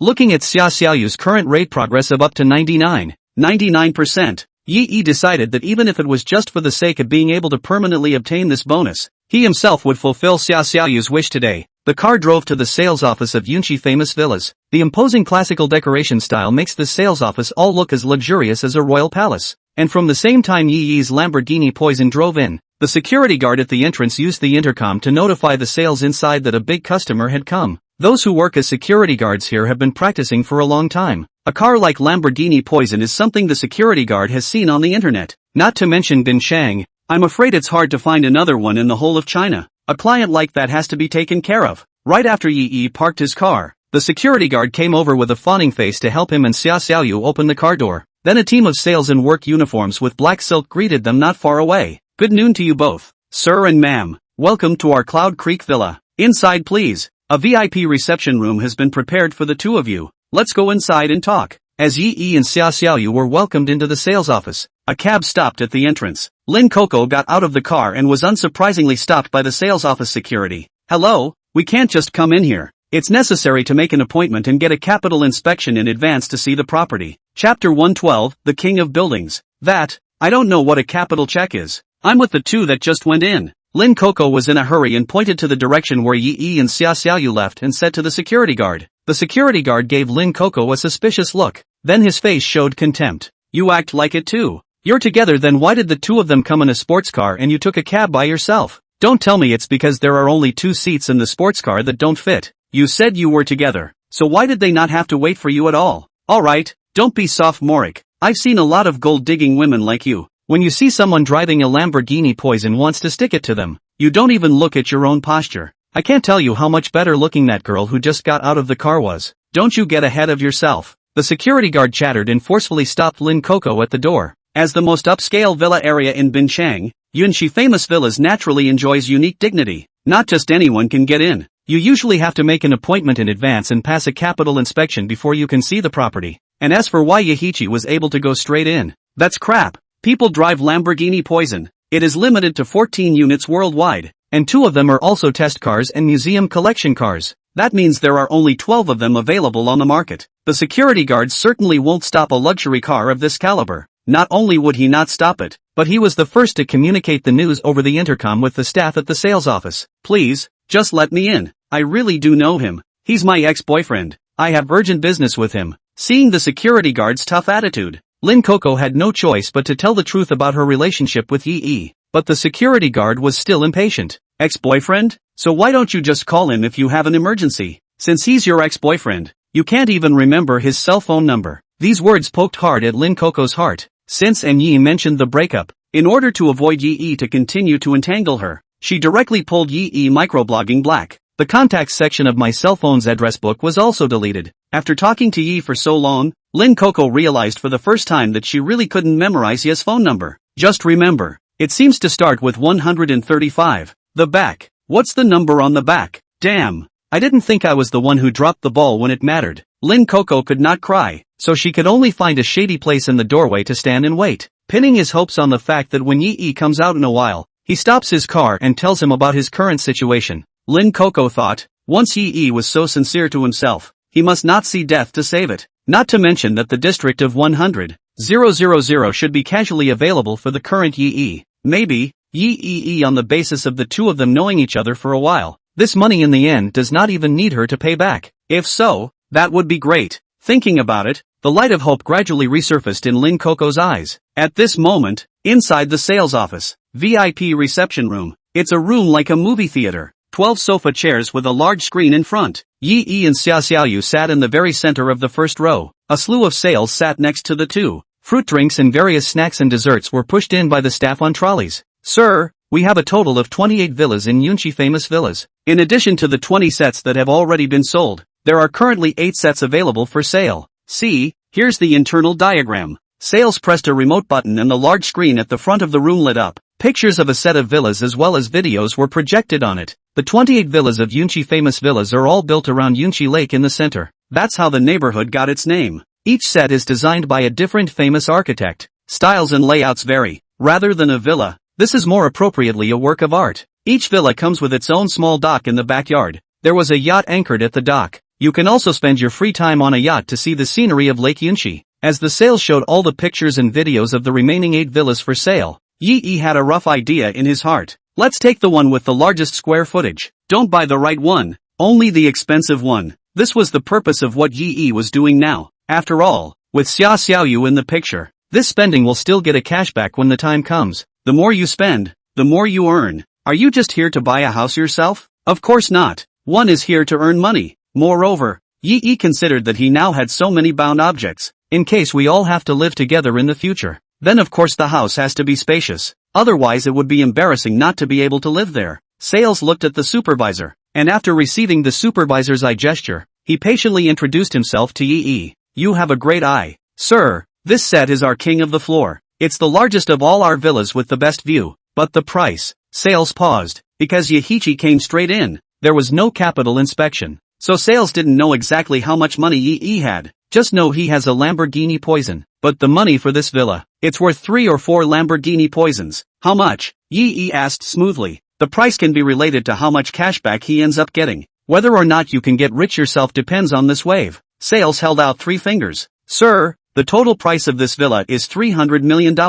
Looking at Xia Xiaoyu's current rate progress of up to 99%, Yi decided that even if it was just for the sake of being able to permanently obtain this bonus, he himself would fulfill Xia Xiaoyu's wish today. The car drove to the sales office of Yunqi Famous Villas. The imposing classical decoration style makes the sales office all look as luxurious as a royal palace. And from the same time Yi's Lamborghini Poison drove in, the security guard at the entrance used the intercom to notify the sales inside that a big customer had come. Those who work as security guards here have been practicing for a long time. A car like Lamborghini Poison is something the security guard has seen on the internet. Not to mention Binchang, I'm afraid it's hard to find another one in the whole of China. A client like that has to be taken care of. Right after Yi parked his car, the security guard came over with a fawning face to help him and Xia Xiaoyu open the car door. Then a team of sales in work uniforms with black silk greeted them not far away. Good noon to you both, sir and ma'am. Welcome to our Cloud Creek Villa. Inside please. A VIP reception room has been prepared for the two of you. Let's go inside and talk. As Yi and Xiaoyu were welcomed into the sales office, a cab stopped at the entrance. Lin Coco got out of the car and was unsurprisingly stopped by the sales office security. "Hello, we can't just come in here. It's necessary to make an appointment and get a capital inspection in advance to see the property." Chapter 112, The King of Buildings. I don't know what a capital check is. I'm with the two that just went in. Lin Coco was in a hurry and pointed to the direction where Yi and Xiaoyu left and said to the security guard. The security guard gave Lin Coco a suspicious look. Then his face showed contempt. "You act like it too. You're together, then why did the two of them come in a sports car and you took a cab by yourself? Don't tell me it's because there are only 2 seats in the sports car that don't fit. You said you were together, so why did they not have to wait for you at all? Alright, don't be sophomoric. I've seen a lot of gold-digging women like you. When you see someone driving a Lamborghini Poison wants to stick it to them, you don't even look at your own posture. I can't tell you how much better looking that girl who just got out of the car was. Don't you get ahead of yourself." The security guard chattered and forcefully stopped Lin Coco at the door. As the most upscale villa area in Binchang, Yunxi Famous Villas naturally enjoys unique dignity. Not just anyone can get in. You usually have to make an appointment in advance and pass a capital inspection before you can see the property. And as for why Yahichi was able to go straight in, that's crap. People drive Lamborghini Poison. It is limited to 14 units worldwide, and 2 of them are also test cars and museum collection cars. That means there are only 12 of them available on the market. The security guards certainly won't stop a luxury car of this caliber. Not only would he not stop it, but he was the first to communicate the news over the intercom with the staff at the sales office. "Please, just let me in. I really do know him. He's my ex-boyfriend. I have urgent business with him." Seeing the security guard's tough attitude, Lin Coco had no choice but to tell the truth about her relationship with Yi. But the security guard was still impatient. "Ex-boyfriend? So why don't you just call him if you have an emergency? Since he's your ex-boyfriend, you can't even remember his cell phone number." These words poked hard at Lin Coco's heart. Since Yi mentioned the breakup, in order to avoid Yi to continue to entangle her, she directly pulled Yi microblogging black. The contacts section of my cell phone's address book was also deleted. After talking to Yi for so long, Lin Coco realized for the first time that she really couldn't memorize Yi's phone number. Just remember, it seems to start with 135. The back. What's the number on the back? Damn. I didn't think I was the one who dropped the ball when it mattered. Lin Coco could not cry, so she could only find a shady place in the doorway to stand and wait, pinning his hopes on the fact that when Yi comes out in a while, he stops his car and tells him about his current situation. Lin Coco thought, once Yi was so sincere to himself, he must not see death to save it. Not to mention that the district of 100,000 should be casually available for the current Yi. Maybe, Yi on the basis of the two of them knowing each other for a while. This money in the end does not even need her to pay back. If so, that would be great. Thinking about it, the light of hope gradually resurfaced in Lin Coco's eyes. At this moment, inside the sales office, VIP reception room, it's a room like a movie theater. 12 sofa chairs with a large screen in front. Yi and Xiaoyu sat in the very center of the first row. A slew of sales sat next to the two. Fruit drinks and various snacks and desserts were pushed in by the staff on trolleys. "Sir, we have a total of 28 villas in Yunxi Famous Villas. In addition to the 20 sets that have already been sold, there are currently 8 sets available for sale. See, here's the internal diagram." Sales pressed a remote button and the large screen at the front of the room lit up. Pictures of a set of villas as well as videos were projected on it. The 28 villas of Yunxi Famous Villas are all built around Yunxi Lake in the center. That's how the neighborhood got its name. Each set is designed by a different famous architect. Styles and layouts vary. Rather than a villa, this is more appropriately a work of art. Each villa comes with its own small dock in the backyard. There was a yacht anchored at the dock. You can also spend your free time on a yacht to see the scenery of Lake Yunxi. As the sales showed all the pictures and videos of the remaining 8 villas for sale, Yi had a rough idea in his heart. Let's take the one with the largest square footage. Don't buy the right one, only the expensive one. This was the purpose of what Yi was doing now. After all, with Xiaoyu in the picture, this spending will still get a cashback when the time comes. The more you spend, the more you earn. Are you just here to buy a house yourself? Of course not. One is here to earn money. Moreover, Yi considered that he now had so many bound objects. In case we all have to live together in the future, then of course the house has to be spacious. Otherwise it would be embarrassing not to be able to live there. Sales looked at the supervisor, and after receiving the supervisor's eye gesture, he patiently introduced himself to Yi. "You have a great eye, sir. This set is our king of the floor. It's the largest of all our villas with the best view. But the price." Sales paused, because Yahichi came straight in. There was no capital inspection, so sales didn't know exactly how much money Yi had. just know he has a Lamborghini poison. But the money for this villa, it's worth 3 or 4 Lamborghini poisons. How much? Yi asked smoothly. The price can be related to how much cashback he ends up getting. Whether or not you can get rich yourself depends on this wave. Sales held out 3 fingers. Sir, the total price of this villa is $300 million.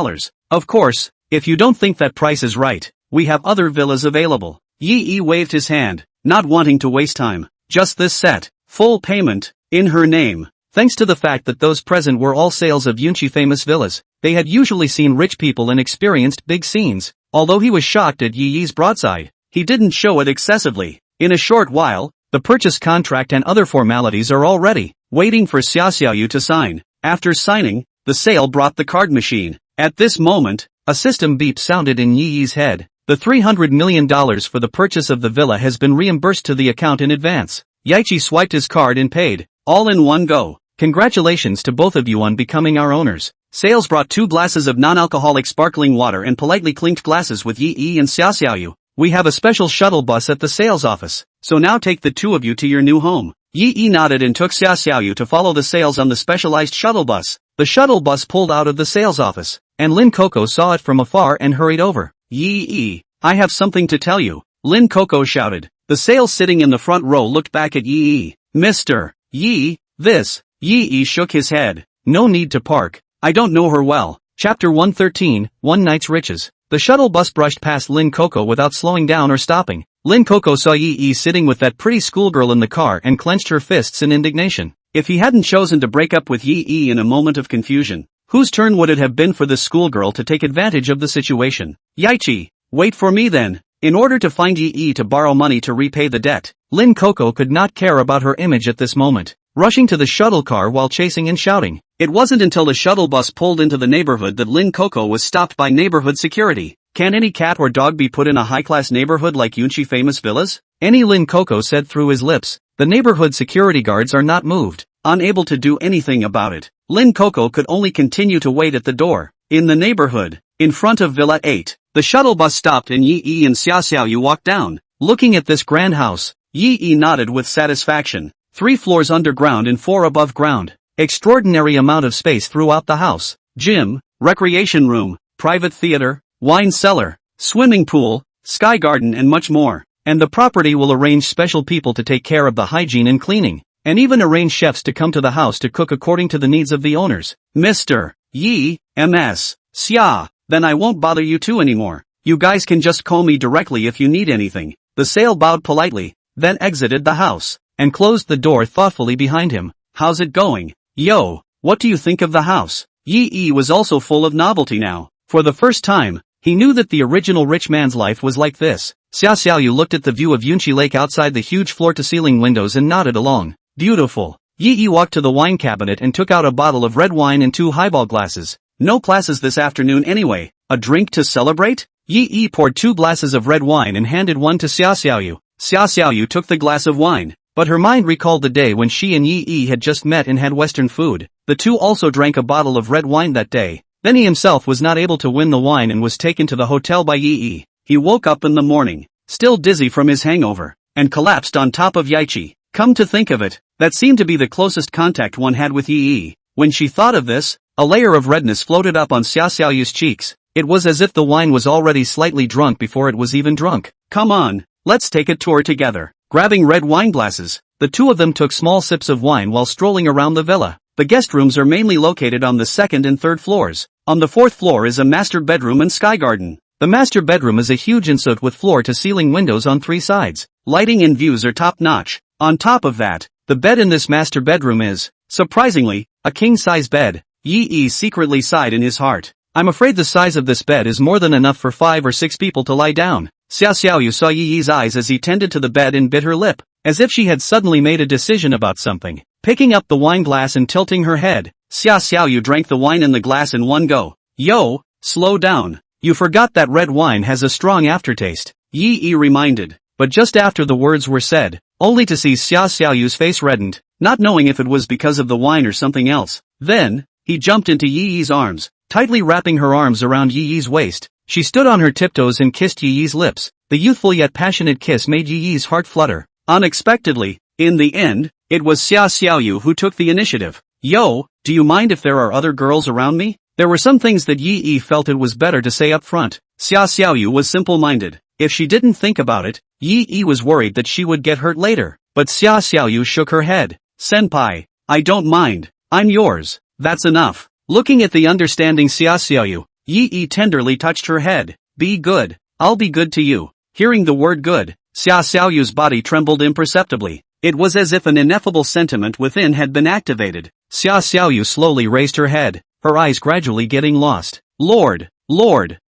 Of course, if you don't think that price is right, we have other villas available. Yi waved his hand, not wanting to waste time. Just this set, full payment, in her name. Thanks to the fact that those present were all sales of Yunchi famous villas, they had usually seen rich people and experienced big scenes. Although he was shocked at Yi's broadside, he didn't show it excessively. In a short while, the purchase contract and other formalities are all ready, waiting for Xiaoxiaoyu to sign. After signing, the sale brought the card machine. At this moment, a system beep sounded in Yi's head. The $300 million for the purchase of the villa has been reimbursed to the account in advance. Yaichi swiped his card and paid, all in one go. Congratulations to both of you on becoming our owners. Sales brought 2 glasses of non-alcoholic sparkling water and politely clinked glasses with Yi and Xiaoxiaoyu. We have a special shuttle bus at the sales office, so now take the 2 of you to your new home. Yi nodded and took Xiaoxiaoyu to follow the sales on the specialized shuttle bus. The shuttle bus pulled out of the sales office, and Lin Coco saw it from afar and hurried over. Yi, I have something to tell you, Lin Coco shouted. The sales sitting in the front row looked back at Yi. Mr. Yi, this. Yi shook his head. No need to park. I don't know her well. Chapter 113, One Night's Riches. The shuttle bus brushed past Lin Coco without slowing down or stopping. Lin Coco saw Yi sitting with that pretty schoolgirl in the car and clenched her fists in indignation. If he hadn't chosen to break up with Yi in a moment of confusion, whose turn would it have been for this schoolgirl to take advantage of the situation? Yaichi, wait for me then. In order to find Yi to borrow money to repay the debt, Lin Coco could not care about her image at this moment. Rushing to the shuttle car while chasing and shouting. It wasn't until the shuttle bus pulled into the neighborhood that Lin Coco was stopped by neighborhood security. Can any cat or dog be put in a high-class neighborhood like Yunchi famous villas? Any Lin Coco said through his lips. The neighborhood security guards are not moved. Unable to do anything about it, Lin Coco could only continue to wait at the door. In the neighborhood, in front of Villa 8, the shuttle bus stopped and Yi and Xiaoxiaoyu walked down. Looking at this grand house, Yi nodded with satisfaction. 3 floors underground and 4 above ground. Extraordinary amount of space throughout the house. Gym, recreation room, private theater, wine cellar, swimming pool, sky garden and much more. And the property will arrange special people to take care of the hygiene and cleaning. And even arrange chefs to come to the house to cook according to the needs of the owners. Mr. Yi, MS. Xia, then I won't bother you two anymore. You guys can just call me directly if you need anything. The sale bowed politely, then exited the house, and closed the door thoughtfully behind him. How's it going? Yo, what do you think of the house? Yi was also full of novelty now. For the first time, he knew that the original rich man's life was like this. Xiaoxiaoyu looked at the view of Yunchi Lake outside the huge floor-to-ceiling windows and nodded along. Beautiful. Yi walked to the wine cabinet and took out a bottle of red wine and 2 highball glasses. No classes this afternoon anyway. A drink to celebrate? Yi poured 2 glasses of red wine and handed one to Xiaoxiaoyu. Xiaoxiaoyu took the glass of wine, but her mind recalled the day when she and Yi had just met and had Western food. The two also drank a bottle of red wine that day. Then he himself was not able to win the wine and was taken to the hotel by Yi. He woke up in the morning, still dizzy from his hangover, and collapsed on top of Yaichi. Come to think of it, that seemed to be the closest contact one had with Yi. When she thought of this, a layer of redness floated up on Xiaoxiaoyu's cheeks. It was as if the wine was already slightly drunk before it was even drunk. Come on, let's take a tour together. Grabbing red wine glasses, the two of them took small sips of wine while strolling around the villa. The guest rooms are mainly located on the 2nd and 3rd floors. On the 4th floor is a master bedroom and sky garden. The master bedroom is a huge ensuite with floor-to-ceiling windows on 3 sides. Lighting and views are top-notch. On top of that, the bed in this master bedroom is, surprisingly, a king-size bed. Yi secretly sighed in his heart. I'm afraid the size of this bed is more than enough for 5 or 6 people to lie down. Xiaoxiaoyu saw Yi's eyes as he tended to the bed and bit her lip, as if she had suddenly made a decision about something. Picking up the wine glass and tilting her head, Xiaoxiaoyu drank the wine in the glass in one go. Yo, slow down. You forgot that red wine has a strong aftertaste. Yi reminded, but just after the words were said, only to see Xiaoxiaoyu's face reddened, not knowing if it was because of the wine or something else. Then, he jumped into Yi's arms, tightly wrapping her arms around Yi's waist. She stood on her tiptoes and kissed Yi's lips. The youthful yet passionate kiss made Yi's heart flutter. Unexpectedly, in the end, it was Xiaoxiaoyu who took the initiative. Yo, do you mind if there are other girls around me? There were some things that Yi felt it was better to say up front. Xia Xiaoyu was simple-minded. If she didn't think about it, Yi was worried that she would get hurt later. But Xia Xiaoyu shook her head. Senpai, I don't mind. I'm yours. That's enough. Looking at the understanding Xia Xiaoyu, Yi tenderly touched her head. Be good. I'll be good to you. Hearing the word good, Xia Xiaoyu's body trembled imperceptibly. It was as if an ineffable sentiment within had been activated. Xia Xiaoyu slowly raised her head, her eyes gradually getting lost. Lord,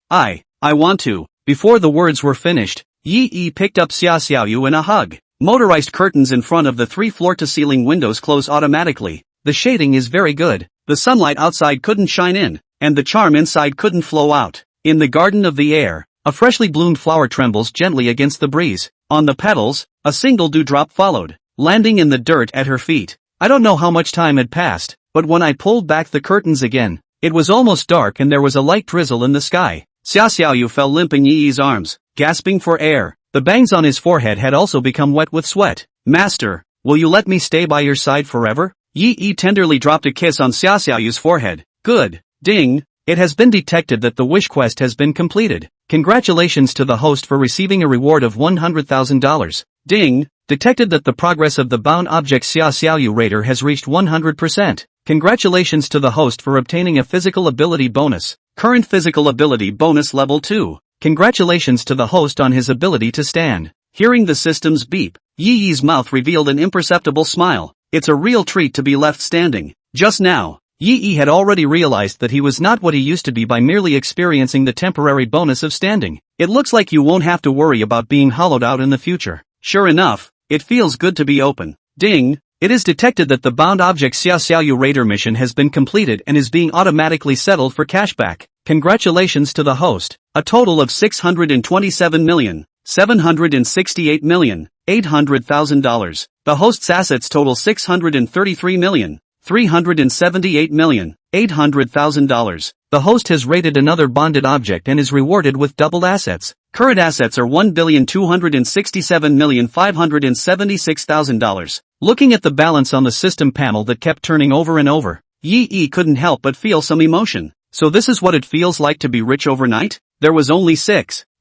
I want to. Before the words were finished, Yi picked up Xia Xiaoyu in a hug. Motorized curtains in front of the 3 floor-to-ceiling windows close automatically. The shading is very good. The sunlight outside couldn't shine in, and the charm inside couldn't flow out. In the garden of the air, a freshly bloomed flower trembles gently against the breeze. On the petals, a single dewdrop followed, landing in the dirt at her feet. I don't know how much time had passed, but when I pulled back the curtains again, it was almost dark and there was a light drizzle in the sky. Xia Xiaoyu fell limp in Yi's arms, gasping for air. The bangs on his forehead had also become wet with sweat. Master, will you let me stay by your side forever? Yi tenderly dropped a kiss on Xia Xiaoyu's forehead. Good. Ding. It has been detected that the wish quest has been completed. Congratulations to the host for receiving a reward of $100,000. Ding. Detected that the progress of the bound object Xia Xiaoyu Raider has reached 100%. Congratulations to the host for obtaining a physical ability bonus. Current physical ability bonus level 2. Congratulations to the host on his ability to stand. Hearing the system's beep, Yi's mouth revealed an imperceptible smile. It's a real treat to be left standing. Just now, Yi had already realized that he was not what he used to be by merely experiencing the temporary bonus of standing. It looks like you won't have to worry about being hollowed out in the future. Sure enough, it feels good to be open. Ding! It is detected that the bound object Xia Xiaoyu Raider mission has been completed and is being automatically settled for cashback. Congratulations to the host. A total of $627,768,800,000. The host's assets total $633,378,800,000. The host has raided another bonded object and is rewarded with doubled assets. Current assets are $1,267,576,000. Looking at the balance on the system panel that kept turning over and over, Yi couldn't help but feel some emotion. So this is what it feels like to be rich overnight? There was only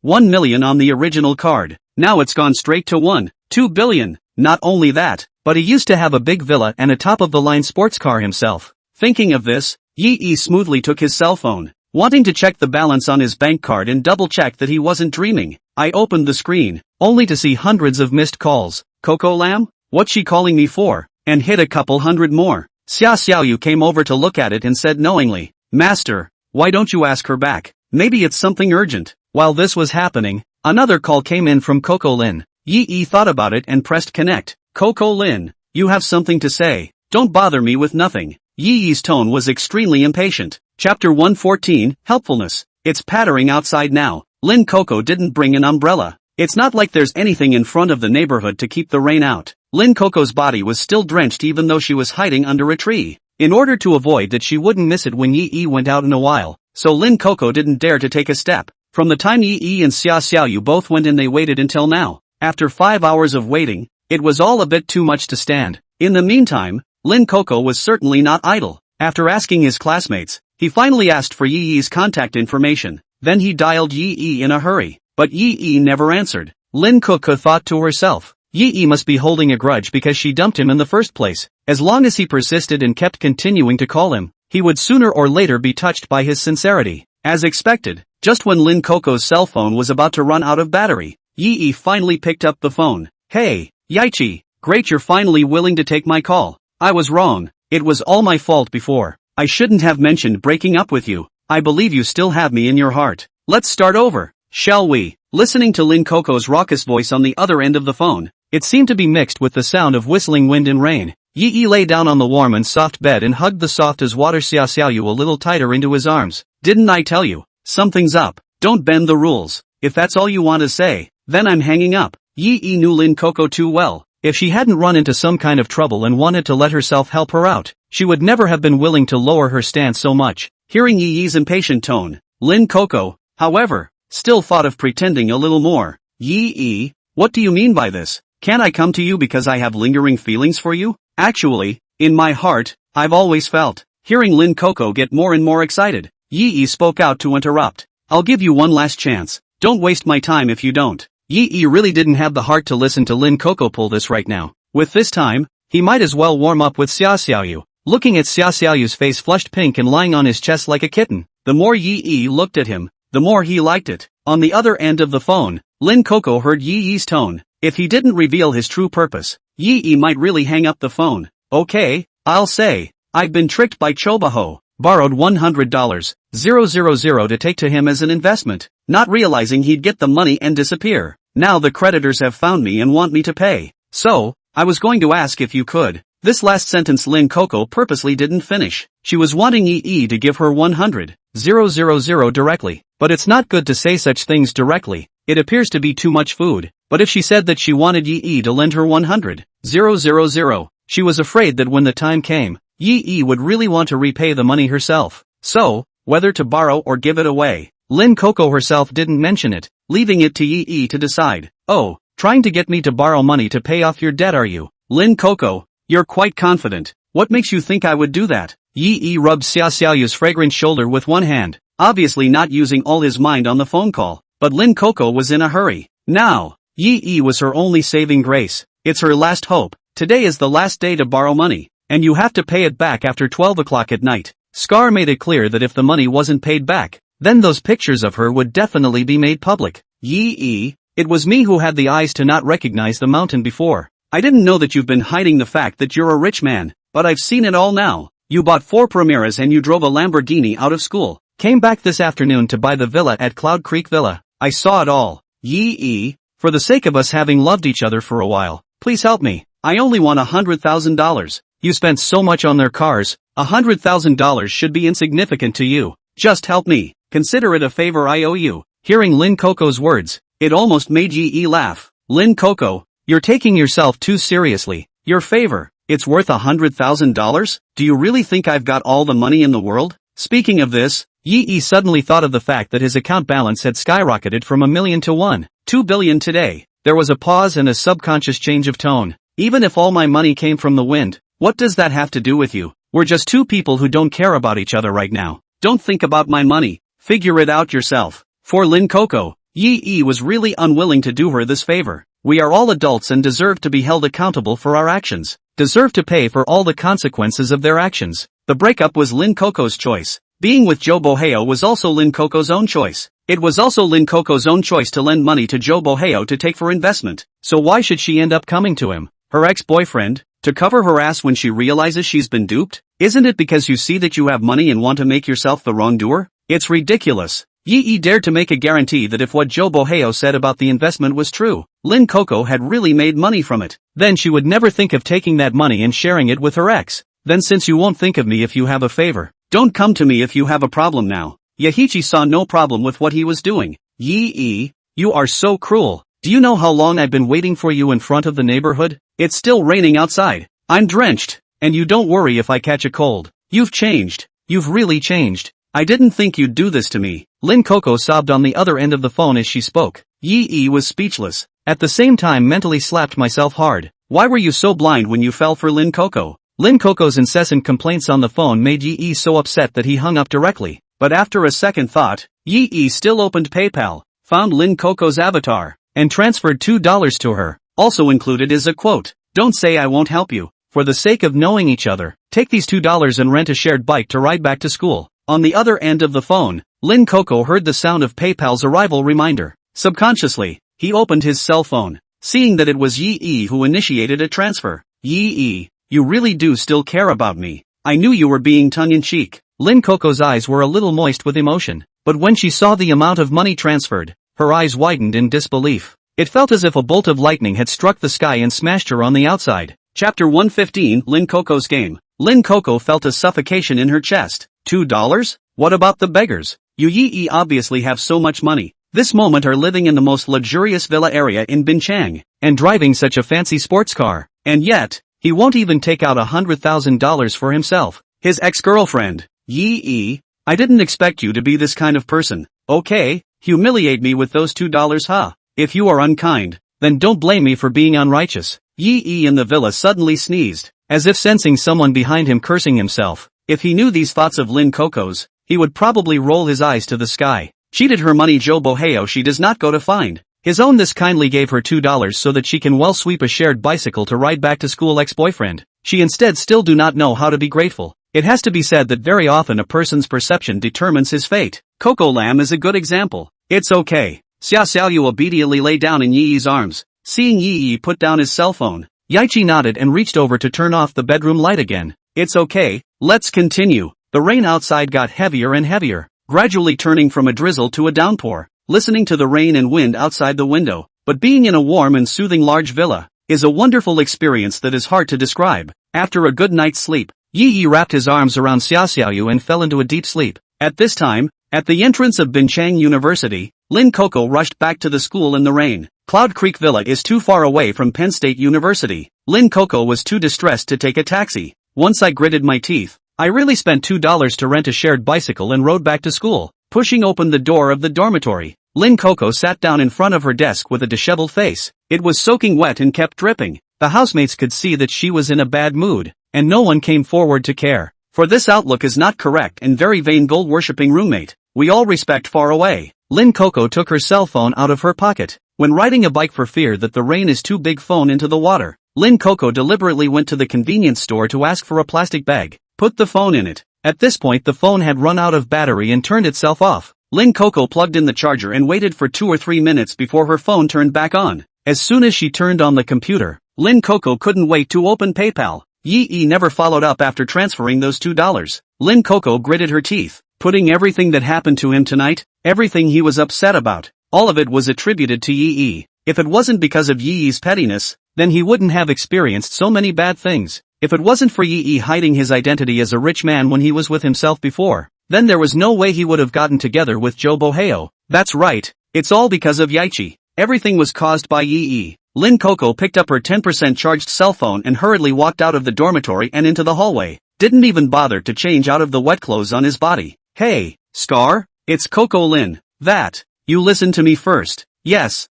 1 million on the original card. Now it's gone straight to 2 billion. Not only that, but he used to have a big villa and a top-of-the-line sports car himself. Thinking of this, Yi smoothly took his cell phone, wanting to check the balance on his bank card and double-check that he wasn't dreaming. I opened the screen, only to see hundreds of missed calls. Coco Lamb? What's she calling me for? And hit a couple hundred more. Xia Xiaoyu came over to look at it and said knowingly, Master, why don't you ask her back? Maybe it's something urgent. While this was happening, another call came in from Coco Lin. Yi thought about it and pressed connect. Coco Lin, you have something to say. Don't bother me with nothing. Yi's tone was extremely impatient. Chapter 114, Helpfulness. It's pattering outside now. Lin Coco didn't bring an umbrella. It's not like there's anything in front of the neighborhood to keep the rain out. Lin Coco's body was still drenched even though she was hiding under a tree. In order to avoid that she wouldn't miss it when Yi went out in a while, so Lin Coco didn't dare to take a step. From the time Yi and Xia Xiaoyu both went in they waited until now. After 5 hours of waiting, it was all a bit too much to stand. In the meantime, Lin Coco was certainly not idle. After asking his classmates, he finally asked for Yi's contact information. Then he dialed Yi in a hurry, but Yi never answered. Lin Coco thought to herself, Yi must be holding a grudge because she dumped him in the first place. As long as he persisted and kept continuing to call him, he would sooner or later be touched by his sincerity. As expected, just when Lin Coco's cell phone was about to run out of battery, Yi finally picked up the phone. Hey, Yaichi, great you're finally willing to take my call. I was wrong. It was all my fault before. I shouldn't have mentioned breaking up with you. I believe you still have me in your heart. Let's start over, shall we? Listening to Lin Coco's raucous voice on the other end of the phone, it seemed to be mixed with the sound of whistling wind and rain. Yi lay down on the warm and soft bed and hugged the soft as water Xia Xiaoyu a little tighter into his arms. Didn't I tell you? Something's up. Don't bend the rules. If that's all you want to say, then I'm hanging up. Yi knew Lin Coco too well. If she hadn't run into some kind of trouble and wanted to let herself help her out, she would never have been willing to lower her stance so much. Hearing Yi's impatient tone, Lin Coco, however, still thought of pretending a little more. Yi, what do you mean by this? Can't I come to you because I have lingering feelings for you? Actually, In my heart, I've always felt. Hearing Lin Coco get more and more excited, Yi spoke out to interrupt. I'll give you one last chance. Don't waste my time if you don't. Yi really didn't have the heart to listen to Lin Coco pull this right now. With this time, he might as well warm up with Xia Xiaoyu. Looking at Xia Xiaoyu's face flushed pink and lying on his chest like a kitten, the more Yi looked at him, the more he liked it. On the other end of the phone, Lin Coco heard Yi's tone. If he didn't reveal his true purpose, Yi might really hang up the phone. Okay, I'll say, I've been tricked by Chobaho. Borrowed $100,000 to take to him as an investment, not realizing he'd get the money and disappear. Now the creditors have found me and want me to pay. So, I was going to ask if you could. This last sentence Lin Coco purposely didn't finish. She was wanting Yi to give her $100,000 directly. But it's not good to say such things directly. It appears to be too much food. But if she said that she wanted Yi to lend her $100,000, she was afraid that when the time came, Yi would really want to repay the money herself. So, whether to borrow or give it away, Lin Coco herself didn't mention it, leaving it to Yi to decide. Oh, trying to get me to borrow money to pay off your debt are you? Lin Coco, you're quite confident. What makes you think I would do that? Yi rubbed Xia Xiaoyu's fragrant shoulder with one hand, obviously not using all his mind on the phone call. But Lin Coco was in a hurry. Now, Yi was her only saving grace. It's her last hope. Today is the last day to borrow money, and you have to pay it back after 12 o'clock at night. Scar made it clear that if the money wasn't paid back, then those pictures of her would definitely be made public. Yi, it was me who had the eyes to not recognize the mountain before. I didn't know that you've been hiding the fact that you're a rich man, but I've seen it all now. You bought 4 Primeras and you drove a Lamborghini out of school. Came back this afternoon to buy the villa at Cloud Creek Villa. I saw it all. Yi, for the sake of us having loved each other for a while, please help me. I only want $100,000. You spent so much on their cars, $100,000 should be insignificant to you. Just help me. Consider it a favor I owe you. Hearing Lin Coco's words, it almost made Yi laugh. Lin Coco, you're taking yourself too seriously. Your favor, it's worth $100,000? Do you really think I've got all the money in the world? Speaking of this, Yi suddenly thought of the fact that his account balance had skyrocketed from $1 million to $2 billion today. There was a pause and a subconscious change of tone. Even if all my money came from the wind, what does that have to do with you? We're just two people who don't care about each other right now. Don't think about my money. Figure it out yourself. For Lin Coco, Yi was really unwilling to do her this favor. We are all adults and deserve to be held accountable for our actions. Deserve to pay for all the consequences of their actions. The breakup was Lin Coco's choice. Being with Joe Boheo was also Lin Coco's own choice. It was also Lin Coco's own choice to lend money to Joe Boheo to take for investment. So why should she end up coming to him, her ex-boyfriend, to cover her ass when she realizes she's been duped? Isn't it because you see that you have money and want to make yourself the wrongdoer? It's ridiculous. Yi dared to make a guarantee that if what Joe Boheo said about the investment was true, Lin Coco had really made money from it. Then she would never think of taking that money and sharing it with her ex. Then since you won't think of me if you have a favor, don't come to me if you have a problem now. Yahichi saw no problem with what he was doing. Yi, you are so cruel. Do you know how long I've been waiting for you in front of the neighborhood? It's still raining outside. I'm drenched. And you don't worry if I catch a cold. You've changed. You've really changed. I didn't think you'd do this to me. Lin Coco sobbed on the other end of the phone as she spoke. Yi was speechless. At the same time mentally slapped myself hard. Why were you so blind when you fell for Lin Coco? Lin Coco's incessant complaints on the phone made Yi so upset that he hung up directly. But after a second thought, Yi still opened PayPal, found Lin Coco's avatar, and transferred $2 to her. Also included is a quote. Don't say I won't help you. For the sake of knowing each other, take these $2 and rent a shared bike to ride back to school. On the other end of the phone, Lin Coco heard the sound of PayPal's arrival reminder. Subconsciously, he opened his cell phone, seeing that it was Yi who initiated a transfer. Yi, you really do still care about me. I knew you were being tongue-in-cheek. Lin Coco's eyes were a little moist with emotion, but when she saw the amount of money transferred, her eyes widened in disbelief. It felt as if a bolt of lightning had struck the sky and smashed her on the outside. Chapter 115 Lin Coco's Game. Lin Coco felt a suffocation in her chest. $2? What about the beggars? You Yi obviously have so much money. This moment are living in the most luxurious villa area in Binchang, and driving such a fancy sports car. And yet, he won't even take out $100,000 for himself. His ex-girlfriend. Yi, I didn't expect you to be this kind of person. Okay, humiliate me with those $2 huh? If you are unkind, then don't blame me for being unrighteous. Yi in the villa suddenly sneezed, as if sensing someone behind him cursing himself. If he knew these thoughts of Lin Coco's, he would probably roll his eyes to the sky. Cheated her money Joe Boheo she does not go to find. His own this kindly gave her $2 so that she can well sweep a shared bicycle to ride back to school ex-boyfriend. She instead still do not know how to be grateful. It has to be said that very often a person's perception determines his fate. Coco Lamb is a good example. It's okay. Xia Xiaoyu obediently lay down in Yi Yi's arms. Seeing Yi Yi put down his cell phone, Yaichi nodded and reached over to turn off the bedroom light again. It's okay, let's continue. The rain outside got heavier and heavier, gradually turning from a drizzle to a downpour. Listening to the rain and wind outside the window, but being in a warm and soothing large villa, is a wonderful experience that is hard to describe. After a good night's sleep, Yi Yi wrapped his arms around Xia Xiaoyu and fell into a deep sleep. At this time, at the entrance of Binchang University, Lin Coco rushed back to the school in the rain. Cloud Creek Villa is too far away from Penn State University. Lin Coco was too distressed to take a taxi. Once I gritted my teeth. I really spent $2 to rent a shared bicycle and rode back to school. Pushing open the door of the dormitory, Lin Coco sat down in front of her desk with a disheveled face. It was soaking wet and kept dripping. The housemates could see that she was in a bad mood, and no one came forward to care. For this outlook is not correct and very vain gold-worshipping roommate. We all respect far away. Lin Coco took her cell phone out of her pocket. When riding a bike for fear that the rain is too big phone into the water, Lin Coco deliberately went to the convenience store to ask for a plastic bag. Put the phone in it. At this point the phone had run out of battery and turned itself off. Lin Coco plugged in the charger and waited for 2 or 3 minutes before her phone turned back on. As soon as she turned on the computer, Lin Coco couldn't wait to open PayPal. Yi Yi never followed up after transferring those $2. Lin Coco gritted her teeth, putting everything that happened to him tonight, everything he was upset about, all of it was attributed to Yi Yi. If it wasn't because of Yi Yi's pettiness, then he wouldn't have experienced so many bad things. If it wasn't for Yi Yi hiding his identity as a rich man when he was with himself before, then there was no way he would have gotten together with Joe Boheo. That's right, it's all because of Yaichi. Everything was caused by Yi Yi. Lin Coco picked up her 10% charged cell phone and hurriedly walked out of the dormitory and into the hallway. Didn't even bother to change out of the wet clothes on his body. Hey, Scar, it's Coco Lin. That, you listen to me first. Yes,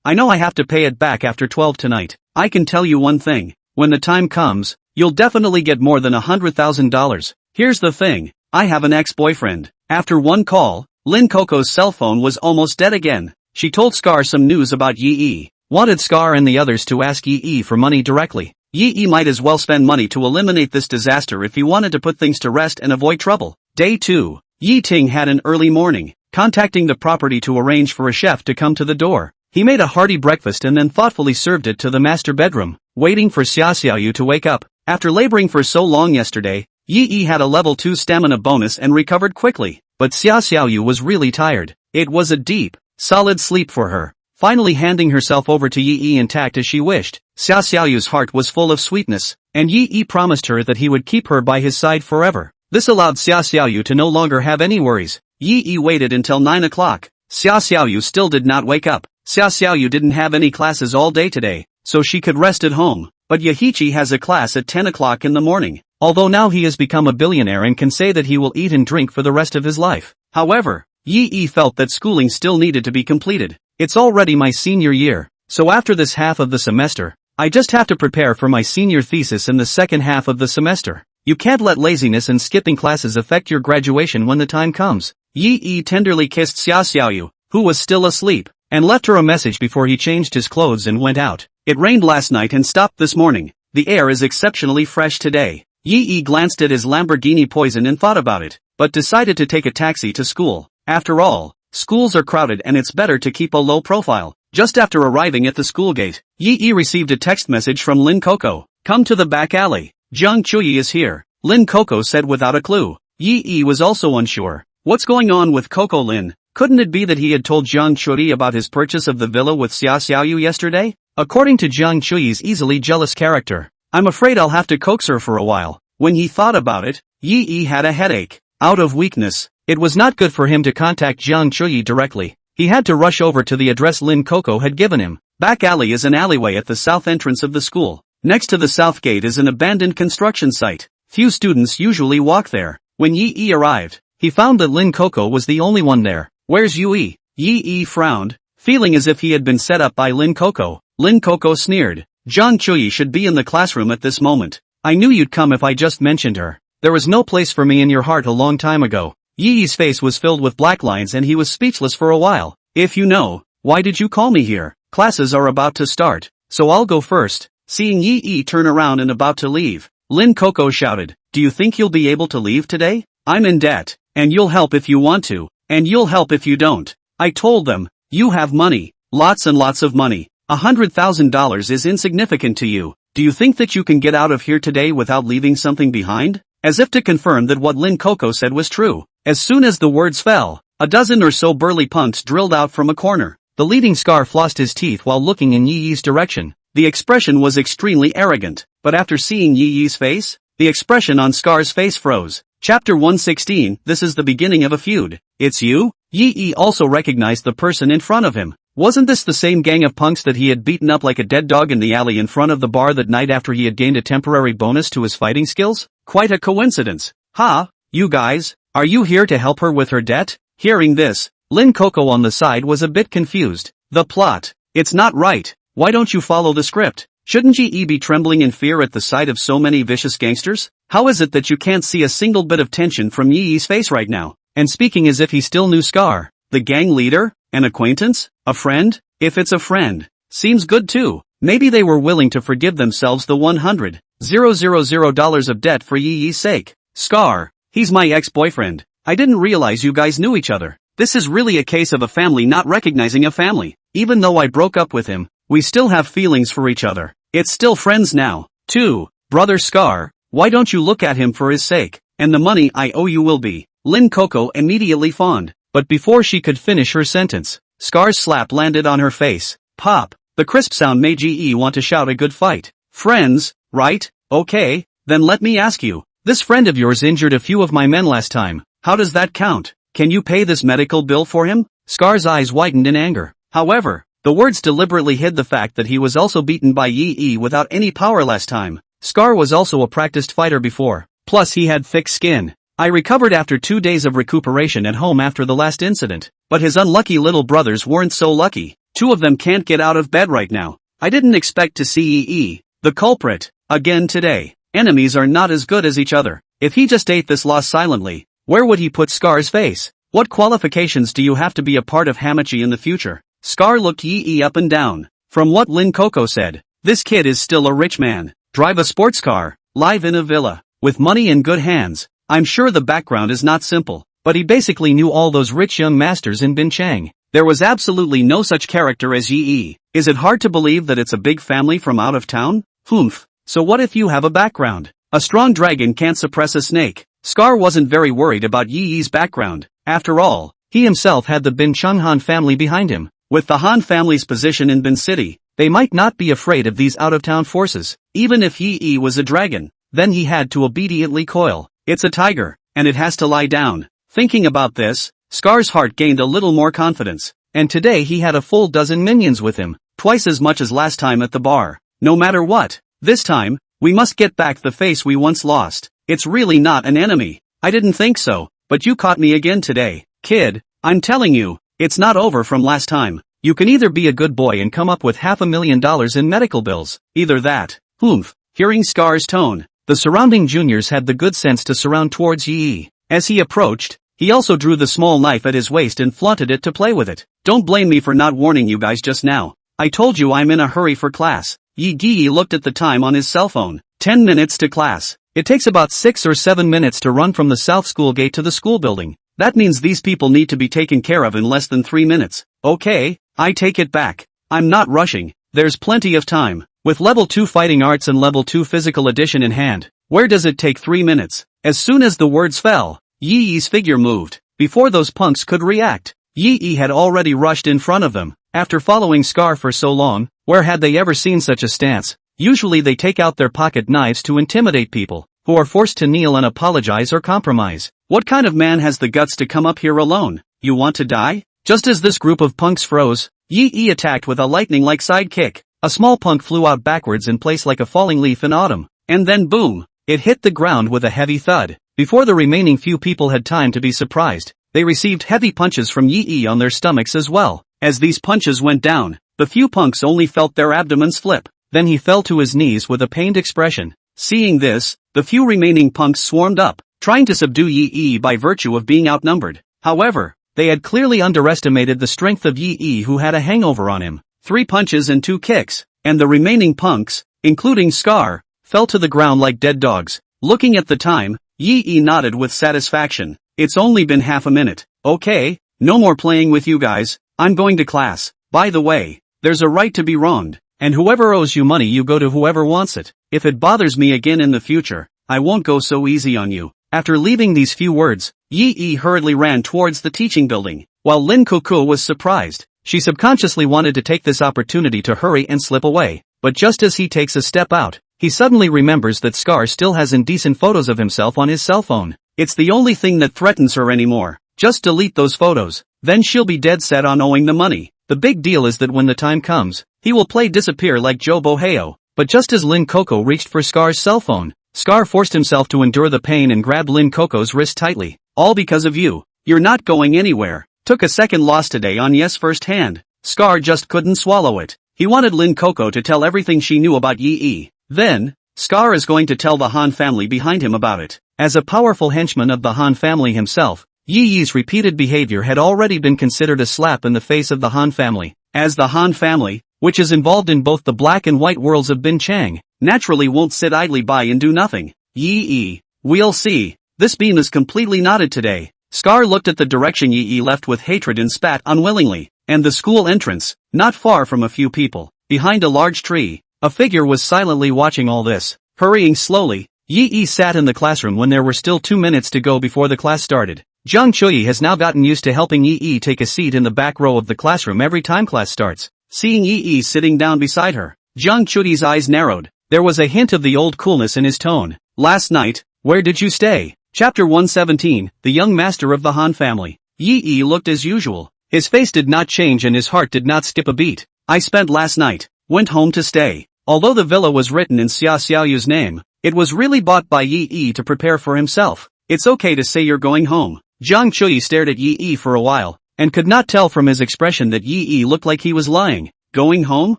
I know I have to pay it back after 12 tonight. I can tell you one thing, when the time comes, you'll definitely get more than $100,000. Here's the thing, I have an ex-boyfriend. After one call, Lin Coco's cell phone was almost dead again. She told Scar some news about Yi Yi, wanted Scar and the others to ask Yi Yi for money directly. Yi Yi might as well spend money to eliminate this disaster if he wanted to put things to rest and avoid trouble. Day 2, Yi Ting had an early morning, contacting the property to arrange for a chef to come to the door. He made a hearty breakfast and then thoughtfully served it to the master bedroom, waiting for Xia Xiaoyu to wake up. After laboring for so long yesterday, Yi Yi had a level 2 stamina bonus and recovered quickly, but Xia Xiaoyu was really tired. It was a deep, solid sleep for her. Finally handing herself over to Yi Yi intact as she wished, Xia Xiaoyu's heart was full of sweetness, and Yi Yi promised her that he would keep her by his side forever. This allowed Xia Xiaoyu to no longer have any worries. Yi Yi waited until 9 o'clock. Xia Xiaoyu still did not wake up. Xia Xiaoyu didn't have any classes all day today, so she could rest at home, but Yahichi has a class at 10 o'clock in the morning. Although now he has become a billionaire and can say that he will eat and drink for the rest of his life. However, Yi Yi felt that schooling still needed to be completed. It's already my senior year, so after this half of the semester, I just have to prepare for my senior thesis in the second half of the semester. You can't let laziness and skipping classes affect your graduation when the time comes. Yi Yi tenderly kissed Xia Xiaoyu, who was still asleep, and left her a message before he changed his clothes and went out. It rained last night and stopped this morning. The air is exceptionally fresh today. Yi Yi glanced at his Lamborghini Poison and thought about it, but decided to take a taxi to school. After all, schools are crowded and it's better to keep a low profile. Just after arriving at the school gate, Yi Yi received a text message from Lin Coco. Come to the back alley. Jiang Chuyi is here, Lin Coco said without a clue. Yi Yi was also unsure. What's going on with Coco Lin? Couldn't it be that he had told Jiang Chuyi about his purchase of the villa with Xia Xiaoyu yesterday? According to Jiang Chuyi's easily jealous character, I'm afraid I'll have to coax her for a while. When he thought about it, Yi Yi had a headache. Out of weakness, it was not good for him to contact Jiang Chuyi directly. He had to rush over to the address Lin Coco had given him. Back alley is an alleyway at the south entrance of the school. Next to the south gate is an abandoned construction site. Few students usually walk there. When Yi Yi arrived, he found that Lin Coco was the only one there. Where's Yui? Yi Yi frowned, feeling as if he had been set up by Lin Coco. Lin Coco sneered. Zhang Chuyi should be in the classroom at this moment. I knew you'd come if I just mentioned her. There was no place for me in your heart a long time ago. Yi Yi's face was filled with black lines and he was speechless for a while. If you know, why did you call me here? Classes are about to start, so I'll go first. Seeing Yi Yi turn around and about to leave, Lin Coco shouted, do you think you'll be able to leave today? I'm in debt, and you'll help if you want to, and you'll help if you don't. I told them, you have money, lots and lots of money. $100,000 is insignificant to you. Do you think that you can get out of here today without leaving something behind? As if to confirm that what Lin Coco said was true, as soon as the words fell, a dozen or so burly punks drilled out from a corner. The leading Scar flossed his teeth while looking in Yi Yi's direction. The expression was extremely arrogant, but after seeing Yi Yi's face, the expression on Scar's face froze. Chapter 116, this is the beginning of a feud. It's you? Yi Yi also recognized the person in front of him. Wasn't this the same gang of punks that he had beaten up like a dead dog in the alley in front of the bar that night after he had gained a temporary bonus to his fighting skills? Quite a coincidence. Ha, you guys, are you here to help her with her debt? Hearing this, Lin Coco on the side was a bit confused. The plot. It's not right. Why don't you follow the script? Shouldn't Yi be trembling in fear at the sight of so many vicious gangsters? How is it that you can't see a single bit of tension from Yi Yi's face right now? And speaking as if he still knew Scar. The gang leader? An acquaintance? A friend? If it's a friend, seems good too. Maybe they were willing to forgive themselves the $100,000 of debt for Yi Yi's sake. Scar, he's my ex-boyfriend. I didn't realize you guys knew each other. This is really a case of a family not recognizing a family. Even though I broke up with him, we still have feelings for each other. It's still friends now, too. Brother Scar, why don't you look at him for his sake? And the money I owe you will be. Lin Coco immediately fawned. But before she could finish her sentence, Scar's slap landed on her face. Pop. The crisp sound made Yi want to shout a good fight. Friends, right? Okay, then let me ask you. This friend of yours injured a few of my men last time. How does that count? Can you pay this medical bill for him? Scar's eyes widened in anger. However, the words deliberately hid the fact that he was also beaten by Yi without any power last time. Scar was also a practiced fighter before. Plus he had thick skin. I recovered after 2 days of recuperation at home after the last incident. But his unlucky little brothers weren't so lucky. 2 of them can't get out of bed right now. I didn't expect to see Yi, the culprit, again today. Enemies are not as good as each other. If he just ate this loss silently, where would he put Scar's face? What qualifications do you have to be a part of Hamachi in the future? Scar looked Yi up and down. From what Lin Coco said, this kid is still a rich man. Drive a sports car, live in a villa, with money in good hands. I'm sure the background is not simple, but he basically knew all those rich young masters in Binchang. There was absolutely no such character as Yi. Is it hard to believe that it's a big family from out of town? Humph. So what if you have a background? A strong dragon can't suppress a snake. Scar wasn't very worried about Yi's background. After all, he himself had the Binchang Han family behind him. With the Han family's position in Bin City, they might not be afraid of these out-of-town forces. Even if Yi was a dragon, then he had to obediently coil. It's a tiger, and it has to lie down. Thinking about this, Scar's heart gained a little more confidence. And today he had a full dozen minions with him, twice as much as last time at the bar. No matter what, this time, we must get back the face we once lost. It's really not an enemy. I didn't think so, but you caught me again today. Kid, I'm telling you, it's not over from last time. You can either be a good boy and come up with $500,000 in medical bills, either that. Humph. Hearing Scar's tone, the surrounding juniors had the good sense to surround towards Yi. As he approached, he also drew the small knife at his waist and flaunted it to play with it. Don't blame me for not warning you guys just now. I told you I'm in a hurry for class. Yi looked at the time on his cell phone. 10 minutes to class. It takes about 6 or 7 minutes to run from the south school gate to the school building. That means these people need to be taken care of in less than 3 minutes. Okay, I take it back. I'm not rushing. There's plenty of time. With level 2 fighting arts and level 2 physical edition in hand, where does it take 3 minutes? As soon as the words fell, Yi's figure moved. Before those punks could react, Yi had already rushed in front of them. After following Scar for so long, where had they ever seen such a stance? Usually they take out their pocket knives to intimidate people, who are forced to kneel and apologize or compromise. What kind of man has the guts to come up here alone? You want to die? Just as this group of punks froze, Yi attacked with a lightning-like side kick. A small punk flew out backwards in place like a falling leaf in autumn, and then boom! It hit the ground with a heavy thud. Before the remaining few people had time to be surprised, they received heavy punches from Yi on their stomachs as well. As these punches went down, the few punks only felt their abdomens flip. then he fell to his knees with a pained expression. Seeing this, the few remaining punks swarmed up, trying to subdue Yi by virtue of being outnumbered. However, they had clearly underestimated the strength of Yi, who had a hangover on him. 3 punches and 2 kicks, and the remaining punks, including Scar, fell to the ground like dead dogs. Looking at the time, Yi nodded with satisfaction. It's only been half a minute. Okay, no more playing with you guys, I'm going to class. By the way, there's a right to be wronged, and whoever owes you money you go to whoever wants it. If it bothers me again in the future, I won't go so easy on you. After leaving these few words, Yi hurriedly ran towards the teaching building. While Lin Coco was surprised, she subconsciously wanted to take this opportunity to hurry and slip away. But just as he takes a step out, he suddenly remembers that Scar still has indecent photos of himself on his cell phone. It's the only thing that threatens her anymore. Just delete those photos, then she'll be dead set on owing the money. The big deal is that when the time comes, he will play disappear like Joe Boheo. But just as Lin Coco reached for Scar's cell phone, Scar forced himself to endure the pain and grabbed Lin Coco's wrist tightly. All because of you. You're not going anywhere. Took a second loss today on Yes firsthand. Scar just couldn't swallow it. He wanted Lin Coco to tell everything she knew about Yi. Then, Scar is going to tell the Han family behind him about it. As a powerful henchman of the Han family himself, Yi's repeated behavior had already been considered a slap in the face of the Han family. As the Han family, which is involved in both the black and white worlds of Bin Chang, naturally won't sit idly by and do nothing. Yi, we'll see. This beam is completely knotted today. Scar looked at the direction Yi left with hatred and spat unwillingly, and the school entrance, not far from a few people. Behind a large tree, a figure was silently watching all this. Hurrying slowly, Yi sat in the classroom when there were still 2 minutes to go before the class started. Zhang Chui has now gotten used to helping Yi take a seat in the back row of the classroom every time class starts. Seeing Yi sitting down beside her, Zhang Chui's eyes narrowed. There was a hint of the old coolness in his tone. Last night, where did you stay? Chapter 117, The Young Master of the Han Family. Yi looked as usual. His face did not change and his heart did not skip a beat. I spent last night, went home to stay. Although the villa was written in Xia Xiaoyu's name, it was really bought by Yi to prepare for himself. It's okay to say you're going home. Zhang Chui stared at Yi for a while, and could not tell from his expression that Yi looked like he was lying. Going home?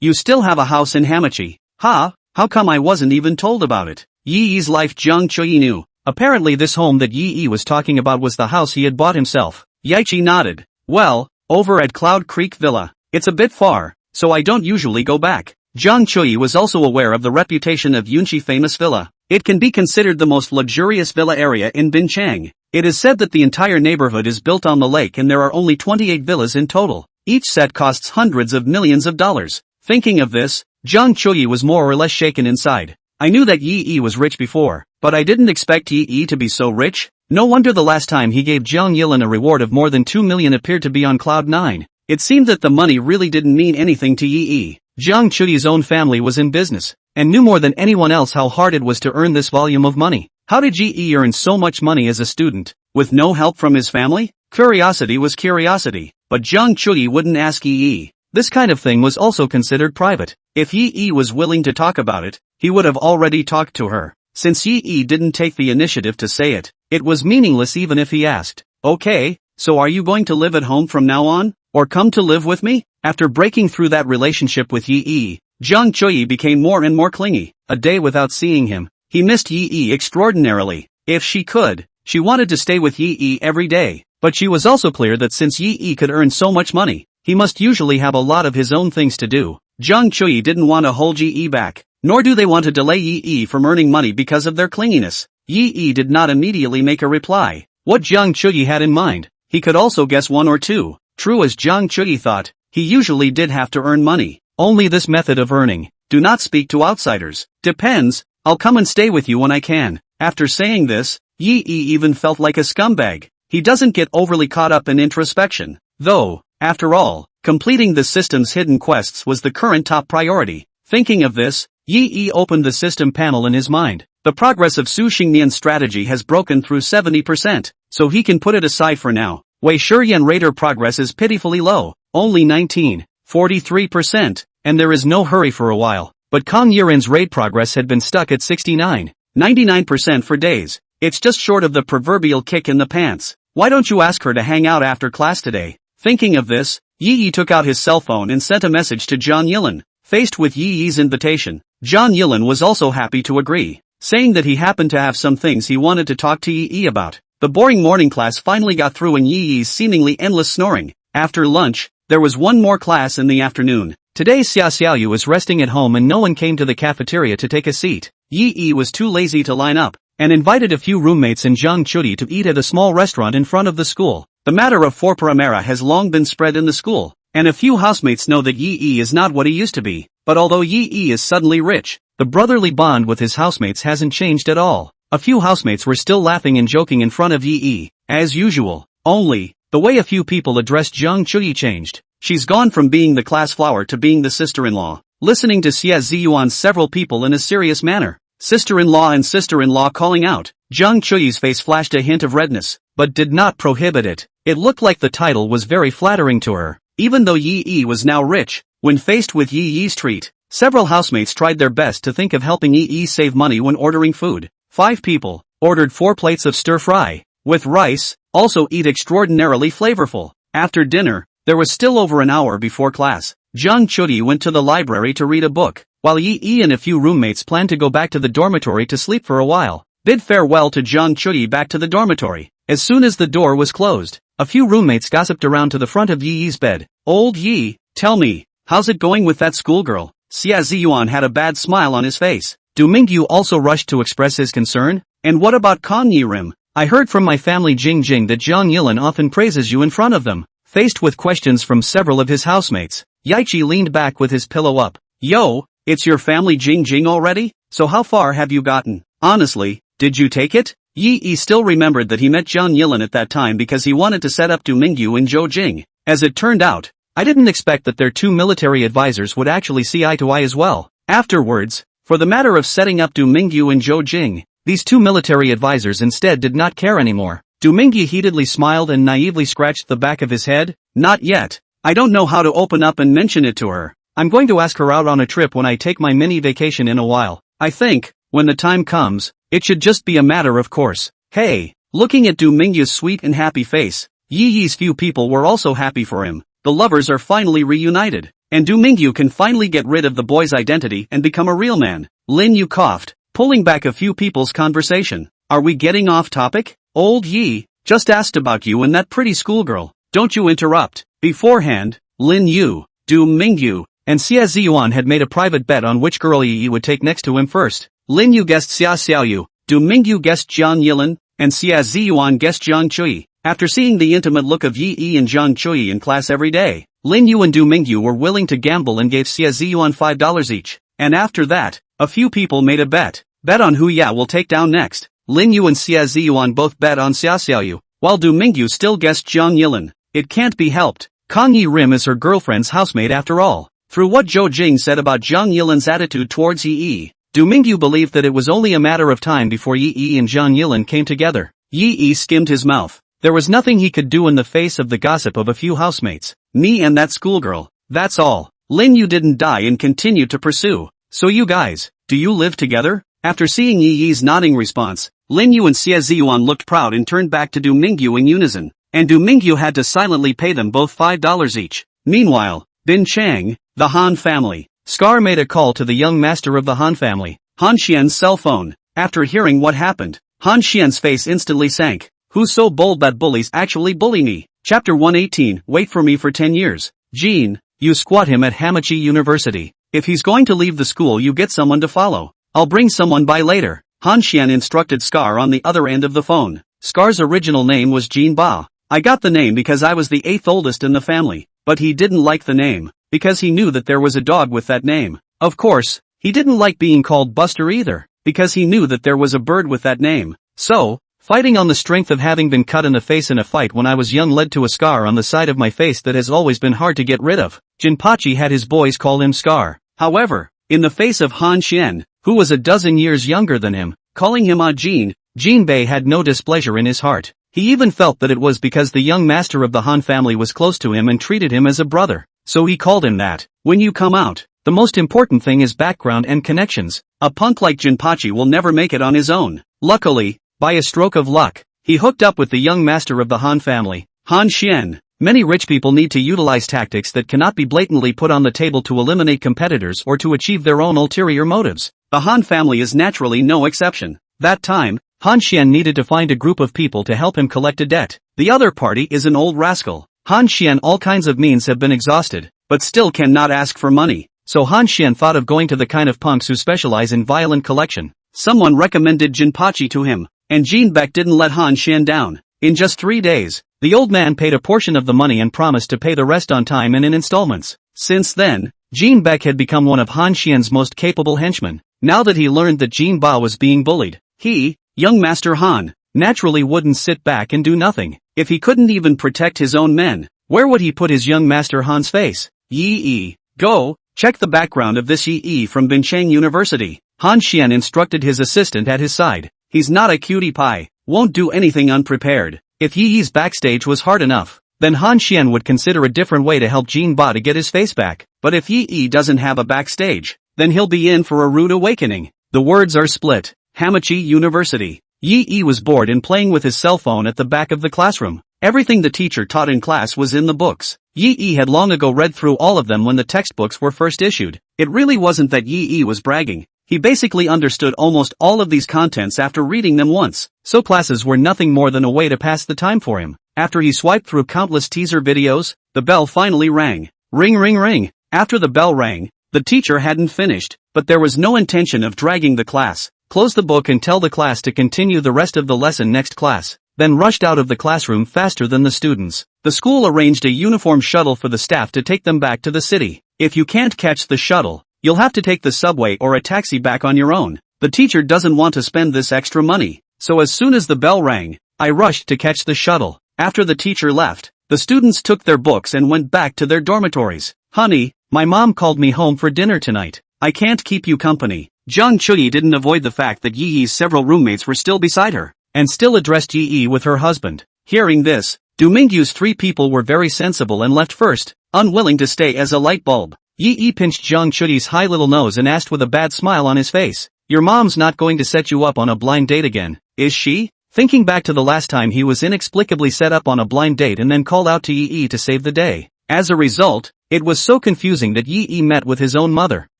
You still have a house in Hamachi. Ha, how come I wasn't even told about it? Yi's life Zhang Chui knew. Apparently this home that Yi was talking about was the house he had bought himself. Yaichi nodded. Well, over at Cloud Creek Villa. It's a bit far, so I don't usually go back. Zhang Chui was also aware of the reputation of Yunchi famous villa. It can be considered the most luxurious villa area in Bin Chang. It is said that the entire neighborhood is built on the lake and there are only 28 villas in total. Each set costs hundreds of millions of dollars. Thinking of this, Zhang Chui was more or less shaken inside. I knew that Yi was rich before, but I didn't expect Yi to be so rich. No wonder the last time he gave Jiang Yilin a reward of more than 2 million appeared to be on cloud 9. It seemed that the money really didn't mean anything to Yi. Zhang Chui's own family was in business, and knew more than anyone else how hard it was to earn this volume of money. How did Yi earn so much money as a student, with no help from his family? Curiosity was curiosity, but Zhang Chui wouldn't ask Yi. This kind of thing was also considered private. If Yi was willing to talk about it, he would have already talked to her. Since Yi didn't take the initiative to say it, it was meaningless even if he asked. Okay, so are you going to live at home from now on, or come to live with me? After breaking through that relationship with Yi, Zhang Chui became more and more clingy. A day without seeing him, he missed Yi extraordinarily. If she could, she wanted to stay with Yi every day. But she was also clear that since Yi could earn so much money, he must usually have a lot of his own things to do. Zhang Chui didn't want to hold Yi back, nor do they want to delay Yi from earning money because of their clinginess. Yi did not immediately make a reply. What Zhang Chui had in mind, he could also guess one or two. True as Zhang Chui thought, he usually did have to earn money. Only this method of earning. Do not speak to outsiders. Depends, I'll come and stay with you when I can. After saying this, Yi even felt like a scumbag. He doesn't get overly caught up in introspection. Though, after all, completing the system's hidden quests was the current top priority. Thinking of this, Yi opened the system panel in his mind. The progress of Su Xingnian's strategy has broken through 70%, so he can put it aside for now. Wei Shurian radar progress is pitifully low, only 19.43%, and there is no hurry for a while. But Kong Yiren's raid progress had been stuck at 69.99% for days. It's just short of the proverbial kick in the pants. Why don't you ask her to hang out after class today? Thinking of this, Yi took out his cell phone and sent a message to Jiang Yilin. Faced with Yi Yi's invitation, Zhang Yilin was also happy to agree, saying that he happened to have some things he wanted to talk to Yi Yi about. The boring morning class finally got through in Yi Yi's seemingly endless snoring. After lunch, there was one more class in the afternoon. Today Xia Xiaoyu was resting at home and no one came to the cafeteria to take a seat. Yi Yi was too lazy to line up, and invited a few roommates and Zhang Chudi to eat at a small restaurant in front of the school. The matter of for Primera has long been spread in the school, and a few housemates know that Yi Yi is not what he used to be. But although Yi Yi is suddenly rich, the brotherly bond with his housemates hasn't changed at all. A few housemates were still laughing and joking in front of Yi Yi, as usual. Only, the way a few people addressed Zhang Chudi changed. She's gone from being the class flower to being the sister-in-law. Listening to Xia Ziyuan's several people in a serious manner, sister-in-law and sister-in-law calling out, Zhang Chuyi's face flashed a hint of redness, but did not prohibit it. It looked like the title was very flattering to her. Even though Yi Yi was now rich, when faced with Yi Yi's treat, several housemates tried their best to think of helping Yi Yi save money when ordering food. 5 people ordered 4 plates of stir-fry, with rice, also eat extraordinarily flavorful. After dinner, there was still over an hour before class. Zhang Chudi went to the library to read a book, while Yi Yi and a few roommates planned to go back to the dormitory to sleep for a while. Bid farewell to Zhang Chudi back to the dormitory. As soon as the door was closed, a few roommates gossiped around to the front of Yi Yi's bed. Old Yi, tell me, how's it going with that schoolgirl? Xia Ziyuan had a bad smile on his face. Du Mingyu also rushed to express his concern. And what about Kong Yi Rim? I heard from my family Jing Jing that Zhang Yilin often praises you in front of them. Faced with questions from several of his housemates, Yaichi leaned back with his pillow up. Yo, it's your family Jing Jing already? So how far have you gotten? Honestly, did you take it? Yi Yi still remembered that he met Zhang Yilin at that time because he wanted to set up Du Mingyu and Zhou Jing. As it turned out, I didn't expect that their 2 military advisors would actually see eye to eye as well. Afterwards, for the matter of setting up Du Mingyu and Zhou Jing, these 2 military advisors instead did not care anymore. Du Mingyu heatedly smiled and naively scratched the back of his head. Not yet. I don't know how to open up and mention it to her. I'm going to ask her out on a trip when I take my mini vacation in a while. I think, when the time comes, it should just be a matter of course. Hey, looking at Du Mingyu's sweet and happy face, Yi Yi's few people were also happy for him. The lovers are finally reunited, and Du Mingyu can finally get rid of the boy's identity and become a real man. Lin Yu coughed, pulling back a few people's conversation. Are we getting off topic? Old Yi, just asked about you and that pretty schoolgirl. Don't you interrupt. Beforehand, Lin Yu, Du Mingyu, and Xia Ziyuan had made a private bet on which girl Yi Yi would take next to him first. Lin Yu guessed Xia Xiaoyu, Du Mingyu guessed Zhang Yilin, and Xia Ziyuan guessed Zhang Chui. After seeing the intimate look of Yi Yi and Zhang Chui in class every day, Lin Yu and Du Mingyu were willing to gamble and gave Xia Ziyuan $5 each. And after that, a few people made a bet. Bet on who Ya will take down next. Lin Yu and Xia Ziyuan both bet on Xia Xiaoyu, while Du Mingyu still guessed Zhang Yilin. It can't be helped. Kong Yi Rim is her girlfriend's housemate after all. Through what Zhou Jing said about Zhang Yilin's attitude towards Yi Yi, Du Mingyu believed that it was only a matter of time before Yi Yi and Zhang Yilin came together. Yi Yi skimmed his mouth. There was nothing he could do in the face of the gossip of a few housemates. Me and that schoolgirl, that's all. Lin Yu didn't die and continued to pursue. So you guys, do you live together? After seeing Yi Yi's nodding response, Lin Yu and Xia Ziyuan looked proud and turned back to Du Mingyu in unison, and Du Mingyu had to silently pay them both $5 each. Meanwhile, Bin Chang, the Han family. Scar made a call to the young master of the Han family, Han Xian's cell phone. After hearing what happened, Han Xian's face instantly sank. Who's so bold that bullies actually bully me? Chapter 118, wait for me for 10 years. Jean, you squat him at Hamachi University. If he's going to leave the school you get someone to follow. I'll bring someone by later. Han Xian instructed Scar on the other end of the phone. Scar's original name was Jean Ba. I got the name because I was the 8th oldest in the family, but he didn't like the name, because he knew that there was a dog with that name. Of course, he didn't like being called Buster either, because he knew that there was a bird with that name. So, fighting on the strength of having been cut in the face in a fight when I was young led to a scar on the side of my face that has always been hard to get rid of. Jinpachi had his boys call him Scar. However, in the face of Han Xian, who was a dozen years younger than him, calling him Jean, Jinbei had no displeasure in his heart. He even felt that it was because the young master of the Han family was close to him and treated him as a brother. So he called him that. When you come out, the most important thing is background and connections. A punk like Jinpachi will never make it on his own. Luckily, by a stroke of luck, he hooked up with the young master of the Han family, Han Xian. Many rich people need to utilize tactics that cannot be blatantly put on the table to eliminate competitors or to achieve their own ulterior motives. The Han family is naturally no exception. That time, Han Xian needed to find a group of people to help him collect a debt. The other party is an old rascal. Han Xian, all kinds of means have been exhausted, but still cannot ask for money. So Han Xian thought of going to the kind of punks who specialize in violent collection. Someone recommended Jinpachi to him, and Jinbek didn't let Han Xian down. In just 3 days, the old man paid a portion of the money and promised to pay the rest on time and in installments. Since then, Jinbek had become one of Han Xian's most capable henchmen. Now that he learned that Jin Ba was being bullied, he, young Master Han, naturally wouldn't sit back and do nothing. If he couldn't even protect his own men, where would he put his young Master Han's face? Yi, go, check the background of this Yi from Binchang University. Han Xian instructed his assistant at his side. He's not a cutie pie, won't do anything unprepared. If Yi's backstage was hard enough, then Han Xian would consider a different way to help Jin Ba to get his face back. But if Yi doesn't have a backstage, then he'll be in for a rude awakening. The words are split. Hamachi University. Yi was bored and playing with his cell phone at the back of the classroom. Everything the teacher taught in class was in the books. Yi had long ago read through all of them when the textbooks were first issued. It really wasn't that Yi was bragging. He basically understood almost all of these contents after reading them once. So classes were nothing more than a way to pass the time for him. After he swiped through countless teaser videos, the bell finally rang. Ring ring ring. After the bell rang, the teacher hadn't finished, but there was no intention of dragging the class. Close the book and tell the class to continue the rest of the lesson next class, then rushed out of the classroom faster than the students. The school arranged a uniform shuttle for the staff to take them back to the city. If you can't catch the shuttle, you'll have to take the subway or a taxi back on your own. The teacher doesn't want to spend this extra money, so as soon as the bell rang, I rushed to catch the shuttle. After the teacher left, the students took their books and went back to their dormitories. Honey, my mom called me home for dinner tonight. I can't keep you company. Zhang Chuyi didn't avoid the fact that Yi's several roommates were still beside her, and still addressed Yi with her husband. Hearing this, Du Mingyu's 3 people were very sensible and left first, unwilling to stay as a light bulb. Yi pinched Zhang Chuyi's high little nose and asked with a bad smile on his face, "Your mom's not going to set you up on a blind date again, is she?" Thinking back to the last time he was inexplicably set up on a blind date and then called out to Yi to save the day. As a result, it was so confusing that Yi met with his own mother.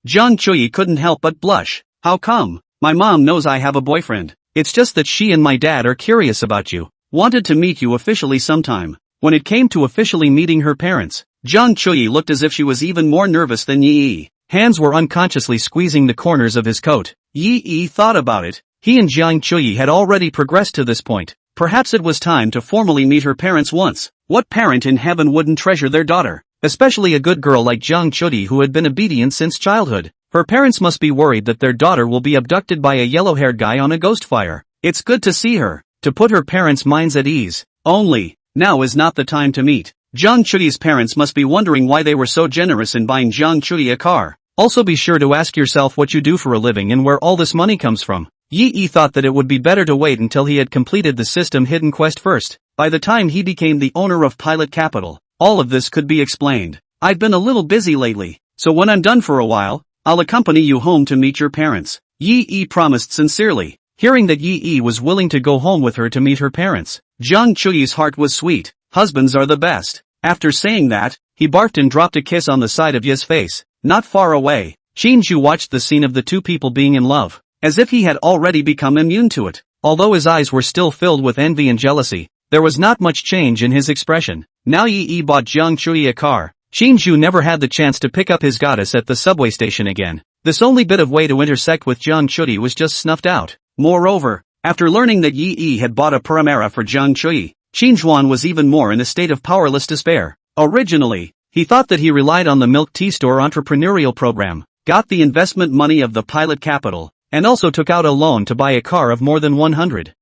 Zhang Chuyi couldn't help but blush. How come? My mom knows I have a boyfriend. It's just that she and my dad are curious about you. Wanted to meet you officially sometime. When it came to officially meeting her parents, Zhang Chuyi looked as if she was even more nervous than Yi. Hands were unconsciously squeezing the corners of his coat. Yi thought about it. He and Zhang Chuyi had already progressed to this point. Perhaps it was time to formally meet her parents once. What parent in heaven wouldn't treasure their daughter? Especially a good girl like Zhang Chuyi who had been obedient since childhood. Her parents must be worried that their daughter will be abducted by a yellow-haired guy on a ghost fire. It's good to see her, to put her parents' minds at ease. Only, now is not the time to meet. Zhang Chuyi's parents must be wondering why they were so generous in buying Zhang Chuyi a car. Also be sure to ask yourself what you do for a living and where all this money comes from. Yi thought that it would be better to wait until he had completed the system hidden quest first. By the time he became the owner of Pilot Capital, all of this could be explained. I've been a little busy lately, so when I'm done for a while, I'll accompany you home to meet your parents. Yi promised sincerely. Hearing that Yi was willing to go home with her to meet her parents, Zhang Chuyi's heart was sweet. Husbands are the best. After saying that, he barked and dropped a kiss on the side of Yi's face. Not far away, Qinju watched the scene of the 2 people being in love, as if he had already become immune to it. Although his eyes were still filled with envy and jealousy, there was not much change in his expression. Now Yi bought Zhang Chuyi a car. Qinju never had the chance to pick up his goddess at the subway station again. This only bit of way to intersect with Zhang Chuyi was just snuffed out. Moreover, after learning that Yi had bought a Paramera for Zhang Chuyi, Qinjuan was even more in a state of powerless despair. Originally, he thought that he relied on the milk tea store entrepreneurial program, got the investment money of the Pilot Capital, and also took out a loan to buy a car of more than 100,000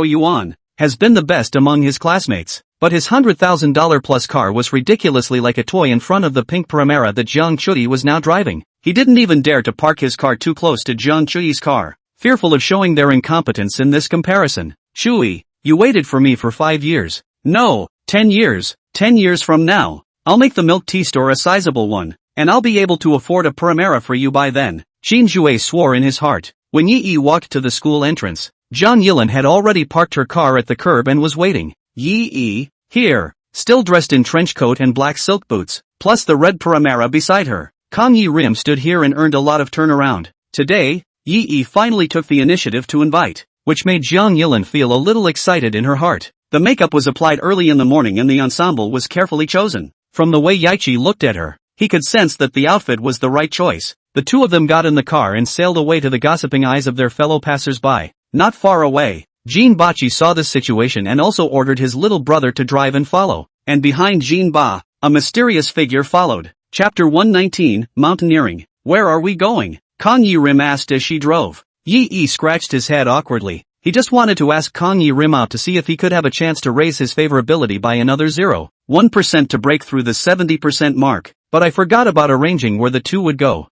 yuan, has been the best among his classmates. But his $100,000 plus car was ridiculously like a toy in front of the pink Paramera that Zhang Chuyi was now driving. He didn't even dare to park his car too close to Zhang Chuyi's car, fearful of showing their incompetence in this comparison. Chuyi, you waited for me for 5 years. No, 10 years. 10 years from now, I'll make the milk tea store a sizable one, and I'll be able to afford a Paramera for you by then. Qinjue swore in his heart. When Yi walked to the school entrance, Zhang Yilin had already parked her car at the curb and was waiting. Yi, here, still dressed in trench coat and black silk boots, plus the red paramera beside her. Kang Yi-rim stood here and earned a lot of turnaround. Today, Yi-e finally took the initiative to invite, which made Jiang Yilin feel a little excited in her heart. The makeup was applied early in the morning and the ensemble was carefully chosen. From the way Yaichi looked at her, he could sense that the outfit was the right choice. The two of them got in the car and sailed away to the gossiping eyes of their fellow passers-by. Not far away, Jinbachi saw this situation and also ordered his little brother to drive and follow. And behind Jinba, a mysterious figure followed. Chapter 119, Mountaineering. Where are we going? Kang Yi-rim asked as she drove. Yi-e scratched his head awkwardly. He just wanted to ask Kang Yi-rim out to see if he could have a chance to raise his favorability by another 0.1% to break through the 70% mark. But I forgot about arranging where the two would go.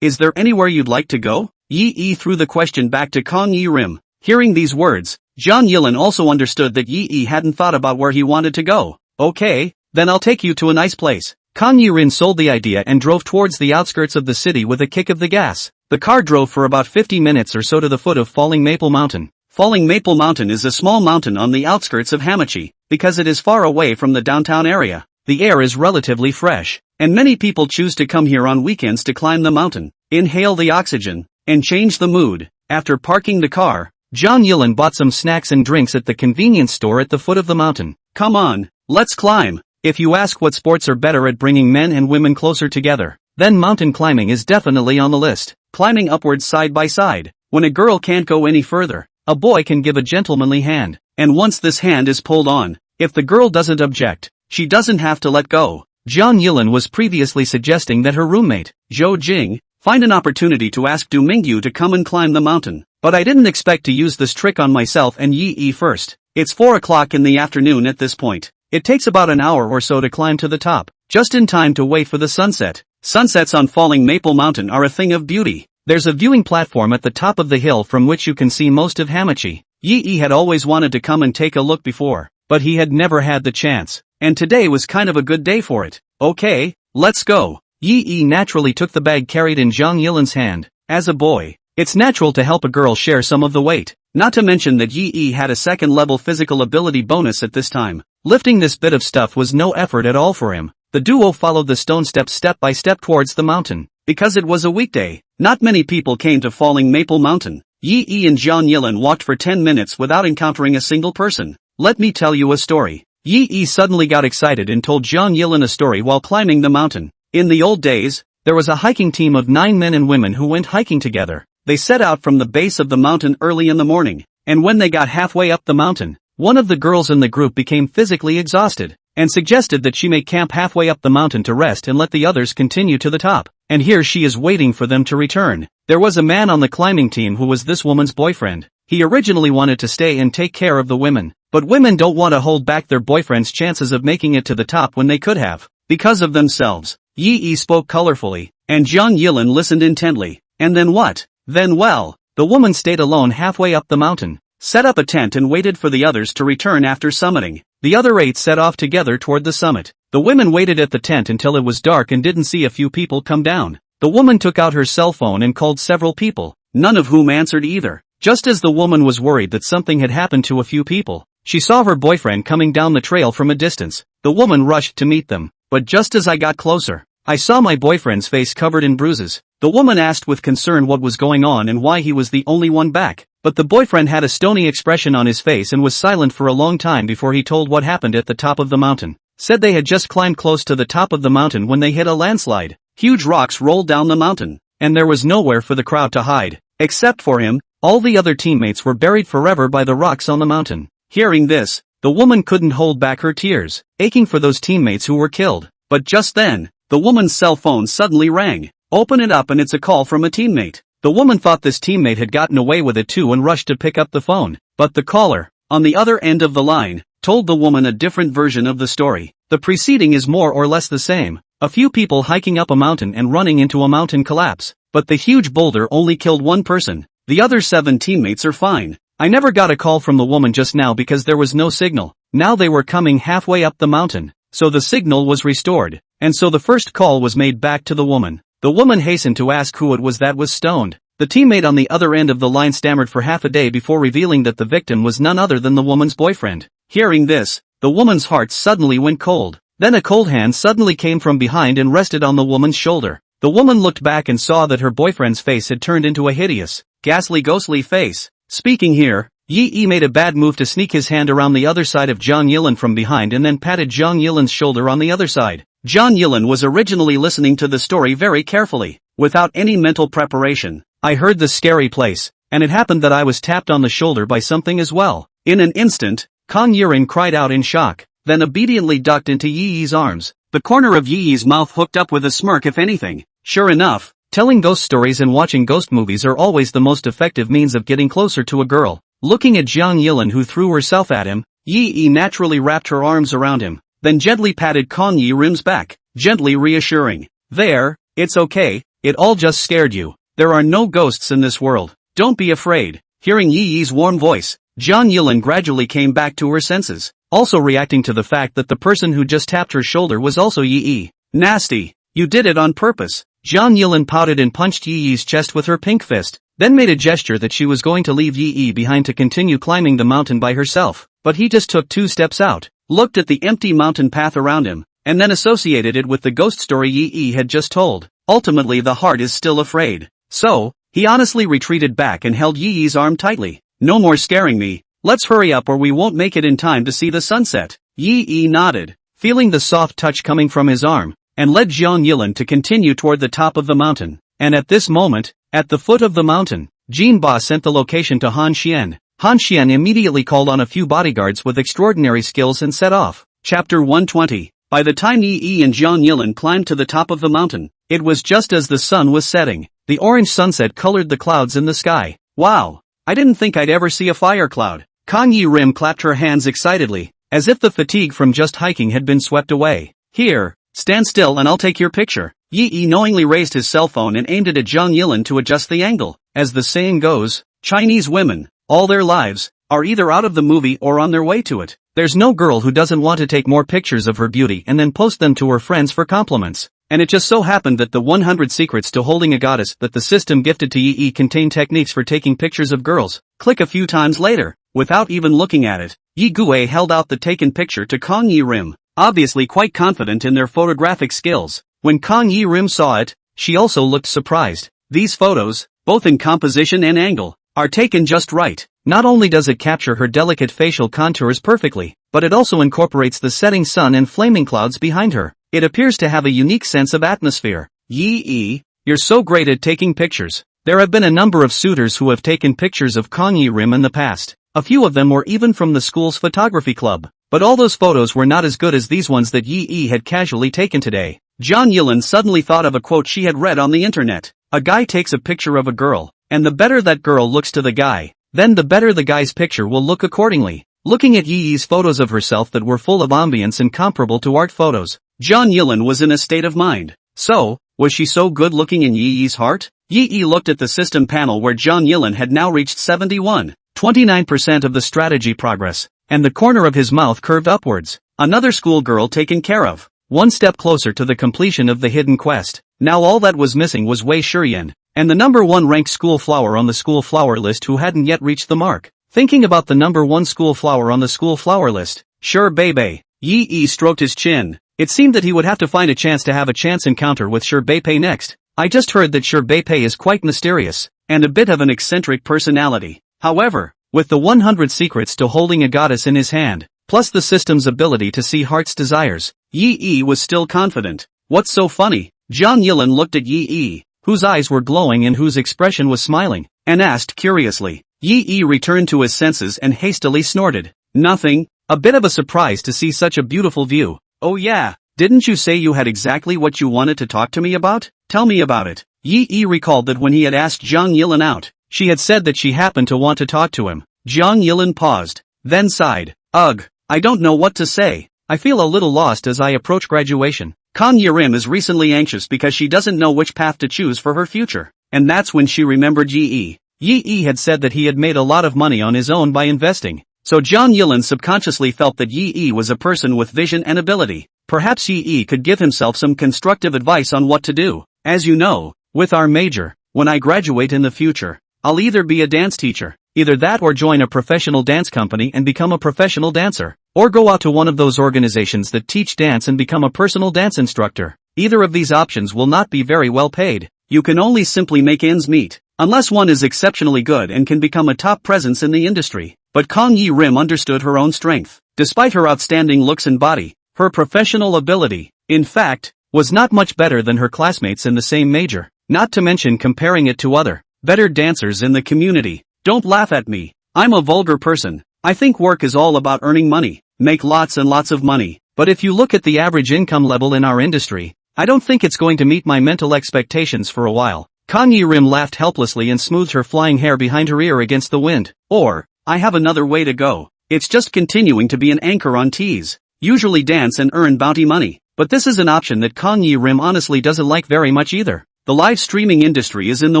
Is there anywhere you'd like to go? Yi-e threw the question back to Kang Yi-rim. Hearing these words, Jiang Yilin also understood that Yi-e hadn't thought about where he wanted to go. Okay, then I'll take you to a nice place. Kang Yi-rin sold the idea and drove towards the outskirts of the city with a kick of the gas. The car drove for about 50 minutes or so to the foot of Falling Maple Mountain. Falling Maple Mountain is a small mountain on the outskirts of Hamachi, because it is far away from the downtown area. The air is relatively fresh, and many people choose to come here on weekends to climb the mountain, inhale the oxygen, and change the mood. After parking the car, Jiang Yilin bought some snacks and drinks at the convenience store at the foot of the mountain. Come on, let's climb. If you ask what sports are better at bringing men and women closer together, then mountain climbing is definitely on the list. Climbing upwards side by side. When a girl can't go any further, a boy can give a gentlemanly hand. And once this hand is pulled on, if the girl doesn't object, she doesn't have to let go. Jiang Yilin was previously suggesting that her roommate, Zhou Jing, find an opportunity to ask Du Mingyu to come and climb the mountain. But I didn't expect to use this trick on myself and Yi-e first. It's 4 o'clock in the afternoon at this point. It takes about an hour or so to climb to the top, just in time to wait for the sunset. Sunsets on Falling Maple Mountain are a thing of beauty. There's a viewing platform at the top of the hill from which you can see most of Hamachi. Yi-e had always wanted to come and take a look before, but he had never had the chance, and today was kind of a good day for it. Okay, let's go. Yi-e naturally took the bag carried in Jiang Yilin's hand. As a boy, it's natural to help a girl share some of the weight. Not to mention that Yi-e had a second-level physical ability bonus at this time. Lifting this bit of stuff was no effort at all for him. The duo followed the stone steps step by step towards the mountain. Because it was a weekday, not many people came to Falling Maple Mountain. Yi-e and Jiang Yilin walked for 10 minutes without encountering a single person. Let me tell you a story. Yi-e suddenly got excited and told Jiang Yilin a story while climbing the mountain. In the old days, there was a hiking team of 9 men and women who went hiking together. They set out from the base of the mountain early in the morning, and when they got halfway up the mountain, one of the girls in the group became physically exhausted, and suggested that she may camp halfway up the mountain to rest and let the others continue to the top. And here she is waiting for them to return. There was a man on the climbing team who was this woman's boyfriend. He originally wanted to stay and take care of the women, but women don't want to hold back their boyfriend's chances of making it to the top when they could have, because of themselves. Yi-e spoke colorfully, and Jiang Yilin listened intently. And then what? Then well, the woman stayed alone halfway up the mountain, set up a tent and waited for the others to return after summiting. The other 8 set off together toward the summit. The women waited at the tent until it was dark and didn't see a few people come down. The woman took out her cell phone and called several people, none of whom answered either. Just as the woman was worried that something had happened to a few people, she saw her boyfriend coming down the trail from a distance. The woman rushed to meet them, but just as I got closer, I saw my boyfriend's face covered in bruises. The woman asked with concern what was going on and why he was the only one back. But the boyfriend had a stony expression on his face and was silent for a long time before he told what happened at the top of the mountain. Said they had just climbed close to the top of the mountain when they hit a landslide. Huge rocks rolled down the mountain, and there was nowhere for the crowd to hide. Except for him, all the other teammates were buried forever by the rocks on the mountain. Hearing this, the woman couldn't hold back her tears, aching for those teammates who were killed. But just then, the woman's cell phone suddenly rang. Open it up and it's a call from a teammate. The woman thought this teammate had gotten away with it too and rushed to pick up the phone. But the caller, on the other end of the line, told the woman a different version of the story. The preceding is more or less the same. A few people hiking up a mountain and running into a mountain collapse. But the huge boulder only killed one person. The other 7 teammates are fine. I never got a call from the woman just now because there was no signal. Now they were coming halfway up the mountain, so the signal was restored, and so the first call was made back to the woman. The woman hastened to ask who it was that was stoned. The teammate on the other end of the line stammered for half a day before revealing that the victim was none other than the woman's boyfriend. Hearing this, the woman's heart suddenly went cold. Then a cold hand suddenly came from behind and rested on the woman's shoulder. The woman looked back and saw that her boyfriend's face had turned into a hideous, ghastly ghostly face. Speaking here, Yi made a bad move to sneak his hand around the other side of Zhang Yilin from behind and then patted Zhang Yilin's shoulder on the other side. Zhang Yilin was originally listening to the story very carefully, without any mental preparation. I heard the scary place, and it happened that I was tapped on the shoulder by something as well. In an instant, Kang Yirin cried out in shock, then obediently ducked into Yi's arms. The corner of Yi's mouth hooked up with a smirk if anything. Sure enough, telling ghost stories and watching ghost movies are always the most effective means of getting closer to a girl. Looking at Zhang Yilin who threw herself at him, Yi naturally wrapped her arms around him, then gently patted Kang Yirin's back, gently reassuring. There, it's okay, it all just scared you. There are no ghosts in this world. Don't be afraid. Hearing Yi's warm voice, Zhang Yilin gradually came back to her senses, also reacting to the fact that the person who just tapped her shoulder was also Yi. Nasty. You did it on purpose. Zhang Yilin pouted and punched Yi's chest with her pink fist, then made a gesture that she was going to leave Yi behind to continue climbing the mountain by herself, but he just took 2 steps out, looked at the empty mountain path around him, and then associated it with the ghost story Yi had just told. Ultimately the heart is still afraid. So, he honestly retreated back and held Yi's arm tightly. No more scaring me, let's hurry up or we won't make it in time to see the sunset. Yi nodded, feeling the soft touch coming from his arm, and led Zhang Yilin to continue toward the top of the mountain. And at this moment, at the foot of the mountain, Jin Ba sent the location to Han Xian. Han Xian immediately called on a few bodyguards with extraordinary skills and set off. Chapter 120. By the time Yi and Zhang Yilin climbed to the top of the mountain, it was just as the sun was setting. The orange sunset colored the clouds in the sky. Wow! I didn't think I'd ever see a fire cloud. Kang Yirin clapped her hands excitedly, as if the fatigue from just hiking had been swept away. Here, stand still and I'll take your picture. Yi knowingly raised his cell phone and aimed it at Zhang Yilin to adjust the angle. As the saying goes, Chinese women, all their lives, are either out of the movie or on their way to it. There's no girl who doesn't want to take more pictures of her beauty and then post them to her friends for compliments. And it just so happened that the 100 secrets to holding a goddess that the system gifted to Yi contain techniques for taking pictures of girls. Click a few times later, without even looking at it, Yi Gue held out the taken picture to Kang Yirim, obviously quite confident in their photographic skills. When Kang Yirim saw it, she also looked surprised. These photos, both in composition and angle, are taken just right. Not only does it capture her delicate facial contours perfectly, but it also incorporates the setting sun and flaming clouds behind her. It appears to have a unique sense of atmosphere. Yi, you're so great at taking pictures. There have been a number of suitors who have taken pictures of Kang Yirim in the past. A few of them were even from the school's photography club. But all those photos were not as good as these ones that Yi had casually taken today. Zhang Yilin suddenly thought of a quote she had read on the internet. A guy takes a picture of a girl, and the better that girl looks to the guy, then the better the guy's picture will look accordingly. Looking at Yi's photos of herself that were full of ambience and comparable to art photos, Zhang Yilin was in a state of mind. So, was she so good looking in Yi's heart? Yi looked at the system panel where Zhang Yilin had now reached 29% of the strategy progress, and the corner of his mouth curved upwards. Another schoolgirl taken care of. One step closer to the completion of the hidden quest. Now all that was missing was Wei Shiyan, and the number 1 ranked school flower on the school flower list who hadn't yet reached the mark. Thinking about the number 1 school flower on the school flower list, Sure Bebe, Yi stroked his chin. It seemed that he would have to find a chance to have a chance encounter with Sure Bebe next. I just heard that Sure Bebe is quite mysterious, and a bit of an eccentric personality. However, with the 100 secrets to holding a goddess in his hand, plus the system's ability to see heart's desires, Yi was still confident. What's so funny? Zhang Yilin looked at Yi, whose eyes were glowing and whose expression was smiling, and asked curiously. Yi returned to his senses and hastily snorted. Nothing, a bit of a surprise to see such a beautiful view. Oh yeah, didn't you say you had exactly what you wanted to talk to me about? Tell me about it. Yi recalled that when he had asked Zhang Yilin out, she had said that she happened to want to talk to him. Zhang Yilin paused, then sighed. Ugh, I don't know what to say. I feel a little lost as I approach graduation. Kang Yirim is recently anxious because she doesn't know which path to choose for her future. And that's when she remembered Yi. Yi had said that he had made a lot of money on his own by investing. So Zhang Yilin subconsciously felt that Yi was a person with vision and ability. Perhaps Yi could give himself some constructive advice on what to do. As you know, with our major, when I graduate in the future, I'll either be a dance teacher, Either that or join a professional dance company and become a professional dancer. Or go out to one of those organizations that teach dance and become a personal dance instructor. Either of these options will not be very well paid. You can only simply make ends meet, unless one is exceptionally good and can become a top presence in the industry. But Kang Yi-rim understood her own strength. Despite her outstanding looks and body, her professional ability, in fact, was not much better than her classmates in the same major, not to mention comparing it to other, better dancers in the community. Don't laugh at me. I'm a vulgar person. I think work is all about earning money, make lots and lots of money. But if you look at the average income level in our industry, I don't think it's going to meet my mental expectations for a while. Kang Yi-rim laughed helplessly and smoothed her flying hair behind her ear against the wind. Or, I have another way to go. It's just continuing to be an anchor on tees. Usually dance and earn bounty money. But this is an option that Kang Yi-rim honestly doesn't like very much either. The live streaming industry is in the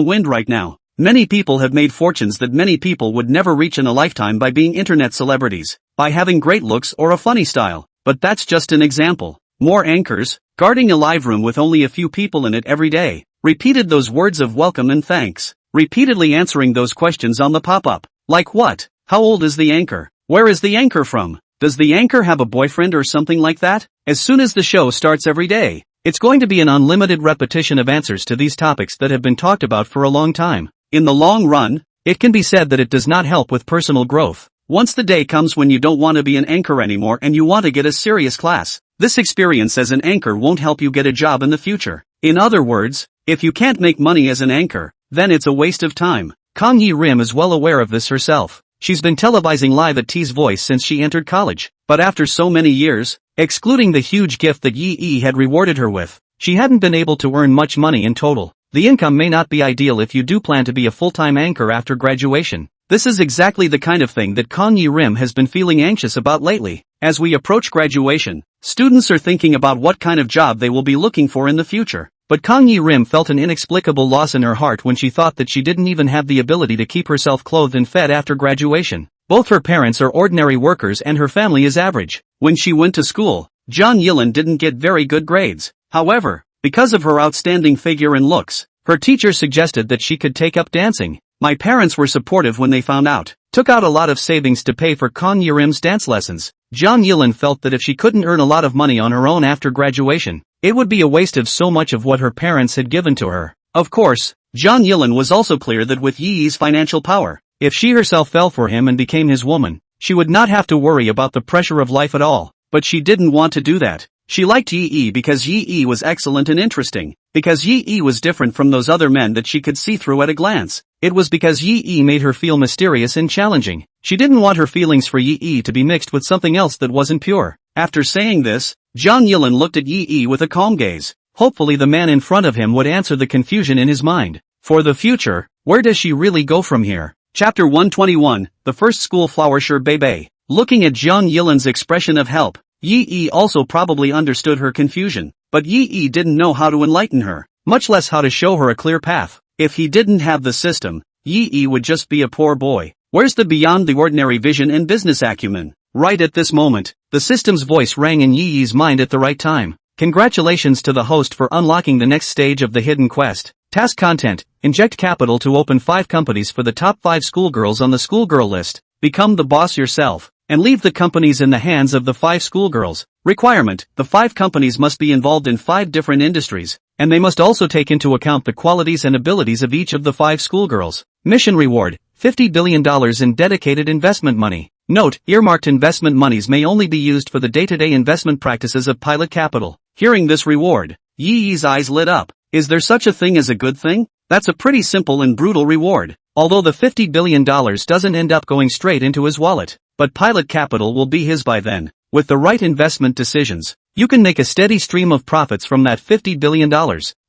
wind right now. Many people have made fortunes that many people would never reach in a lifetime by being internet celebrities, by having great looks or a funny style. But that's just an example. More anchors, guarding a live room with only a few people in it every day, repeated those words of welcome and thanks, repeatedly answering those questions on the pop-up. Like what? How old is the anchor? Where is the anchor from? Does the anchor have a boyfriend or something like that? As soon as the show starts every day, it's going to be an unlimited repetition of answers to these topics that have been talked about for a long time. In the long run, it can be said that it does not help with personal growth. Once the day comes when you don't want to be an anchor anymore and you want to get a serious class, this experience as an anchor won't help you get a job in the future. In other words, if you can't make money as an anchor, then it's a waste of time. Kang Yi-rim is well aware of this herself. She's been televising live at T's Voice since she entered college. But after so many years, excluding the huge gift that Yi had rewarded her with, she hadn't been able to earn much money in total. The income may not be ideal if you do plan to be a full-time anchor after graduation. This is exactly the kind of thing that Kang Yi-rim has been feeling anxious about lately. As we approach graduation, students are thinking about what kind of job they will be looking for in the future. But Kang Yi-rim felt an inexplicable loss in her heart when she thought that she didn't even have the ability to keep herself clothed and fed after graduation. Both her parents are ordinary workers and her family is average. When she went to school, John Yilin didn't get very good grades. However, because of her outstanding figure and looks, her teacher suggested that she could take up dancing. My parents were supportive when they found out. Took out a lot of savings to pay for Kang Yi-rim's dance lessons. John Yilin felt that if she couldn't earn a lot of money on her own after graduation, it would be a waste of so much of what her parents had given to her. Of course, John Yilin was also clear that with Yi's financial power, if she herself fell for him and became his woman, she would not have to worry about the pressure of life at all. But she didn't want to do that. She liked Yi because Yi was excellent and interesting. Because Yi was different from those other men that she could see through at a glance. It was because Yi made her feel mysterious and challenging. She didn't want her feelings for Yi to be mixed with something else that wasn't pure. After saying this, John Yilin looked at Yi with a calm gaze. Hopefully the man in front of him would answer the confusion in his mind. For the future, where does she really go from here? Chapter 121, The First School Flower Sure Bebe. Looking at John Yilin's expression of help, Yi also probably understood her confusion. But Yi didn't know how to enlighten her, much less how to show her a clear path. If he didn't have the system, Yi would just be a poor boy. Where's the beyond the ordinary vision and business acumen? Right at this moment, the system's voice rang in Yi's mind at the right time. Congratulations to the host for unlocking the next stage of the hidden quest. Task content: inject capital to open 5 companies for the top 5 schoolgirls on the schoolgirl list. Become the boss yourself, and leave the companies in the hands of the 5 schoolgirls. Requirement: the 5 companies must be involved in 5 different industries, and they must also take into account the qualities and abilities of each of the 5 schoolgirls. Mission reward: $50 billion in dedicated investment money. Note: earmarked investment monies may only be used for the day-to-day investment practices of pilot capital. Hearing this reward, Yi's eyes lit up. Is there such a thing as a good thing? That's a pretty simple and brutal reward. Although the $50 billion doesn't end up going straight into his wallet, but pilot capital will be his by then. With the right investment decisions, you can make a steady stream of profits from that $50 billion.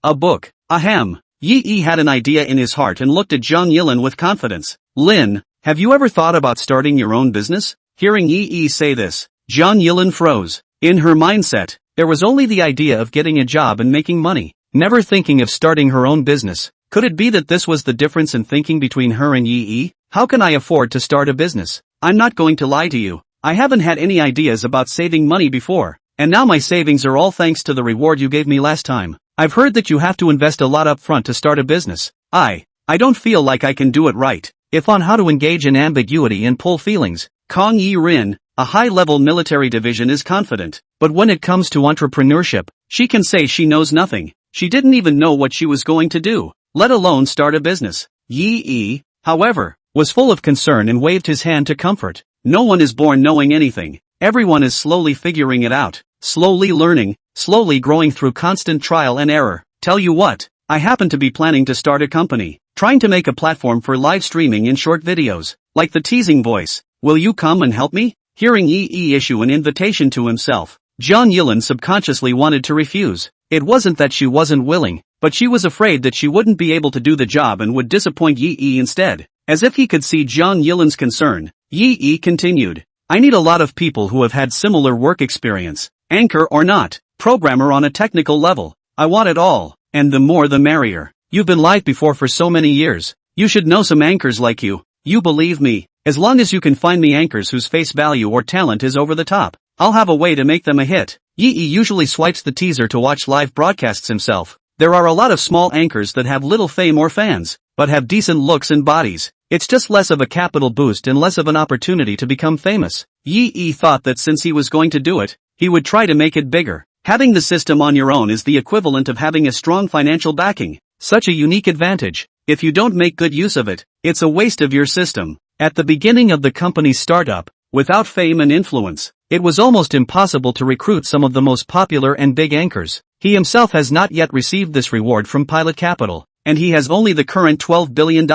A book. Ahem. Yi had an idea in his heart and looked at John Yilin with confidence. Lin, have you ever thought about starting your own business? Hearing Yi say this, John Yilin froze. In her mindset, there was only the idea of getting a job and making money, never thinking of starting her own business. Could it be that this was the difference in thinking between her and Yi? How can I afford to start a business? I'm not going to lie to you. I haven't had any ideas about saving money before, and now my savings are all thanks to the reward you gave me last time. I've heard that you have to invest a lot up front to start a business. I don't feel like I can do it right. if on how to engage in ambiguity and pull feelings, Kong Yi-rin, a high-level military division, is confident. But when it comes to entrepreneurship, she can say she knows nothing. She didn't even know what she was going to do, let alone start a business. Yi, however, was full of concern and waved his hand to comfort. No one is born knowing anything. Everyone is slowly figuring it out, slowly learning, slowly growing through constant trial and error. Tell you what, I happen to be planning to start a company, trying to make a platform for live streaming in short videos, like the teasing voice. Will you come and help me? Hearing Yi issue an invitation to himself, John Yilin subconsciously wanted to refuse. It wasn't that she wasn't willing, but she was afraid that she wouldn't be able to do the job and would disappoint Yi instead. As if he could see John Yilin's concern, Yi continued, I need a lot of people who have had similar work experience, anchor or not, programmer on a technical level. I want it all, and the more the merrier. You've been live before for so many years. You should know some anchors like you. You believe me, as long as you can find me anchors whose face value or talent is over the top, I'll have a way to make them a hit. Yi usually swipes the teaser to watch live broadcasts himself. There are a lot of small anchors that have little fame or fans, but have decent looks and bodies. It's just less of a capital boost and less of an opportunity to become famous. Yi thought that since he was going to do it, he would try to make it bigger. Having the system on your own is the equivalent of having a strong financial backing. Such a unique advantage. If you don't make good use of it, it's a waste of your system. At the beginning of the company's startup, without fame and influence, it was almost impossible to recruit some of the most popular and big anchors. He himself has not yet received this reward from Pilot Capital, and he has only the current $12 billion.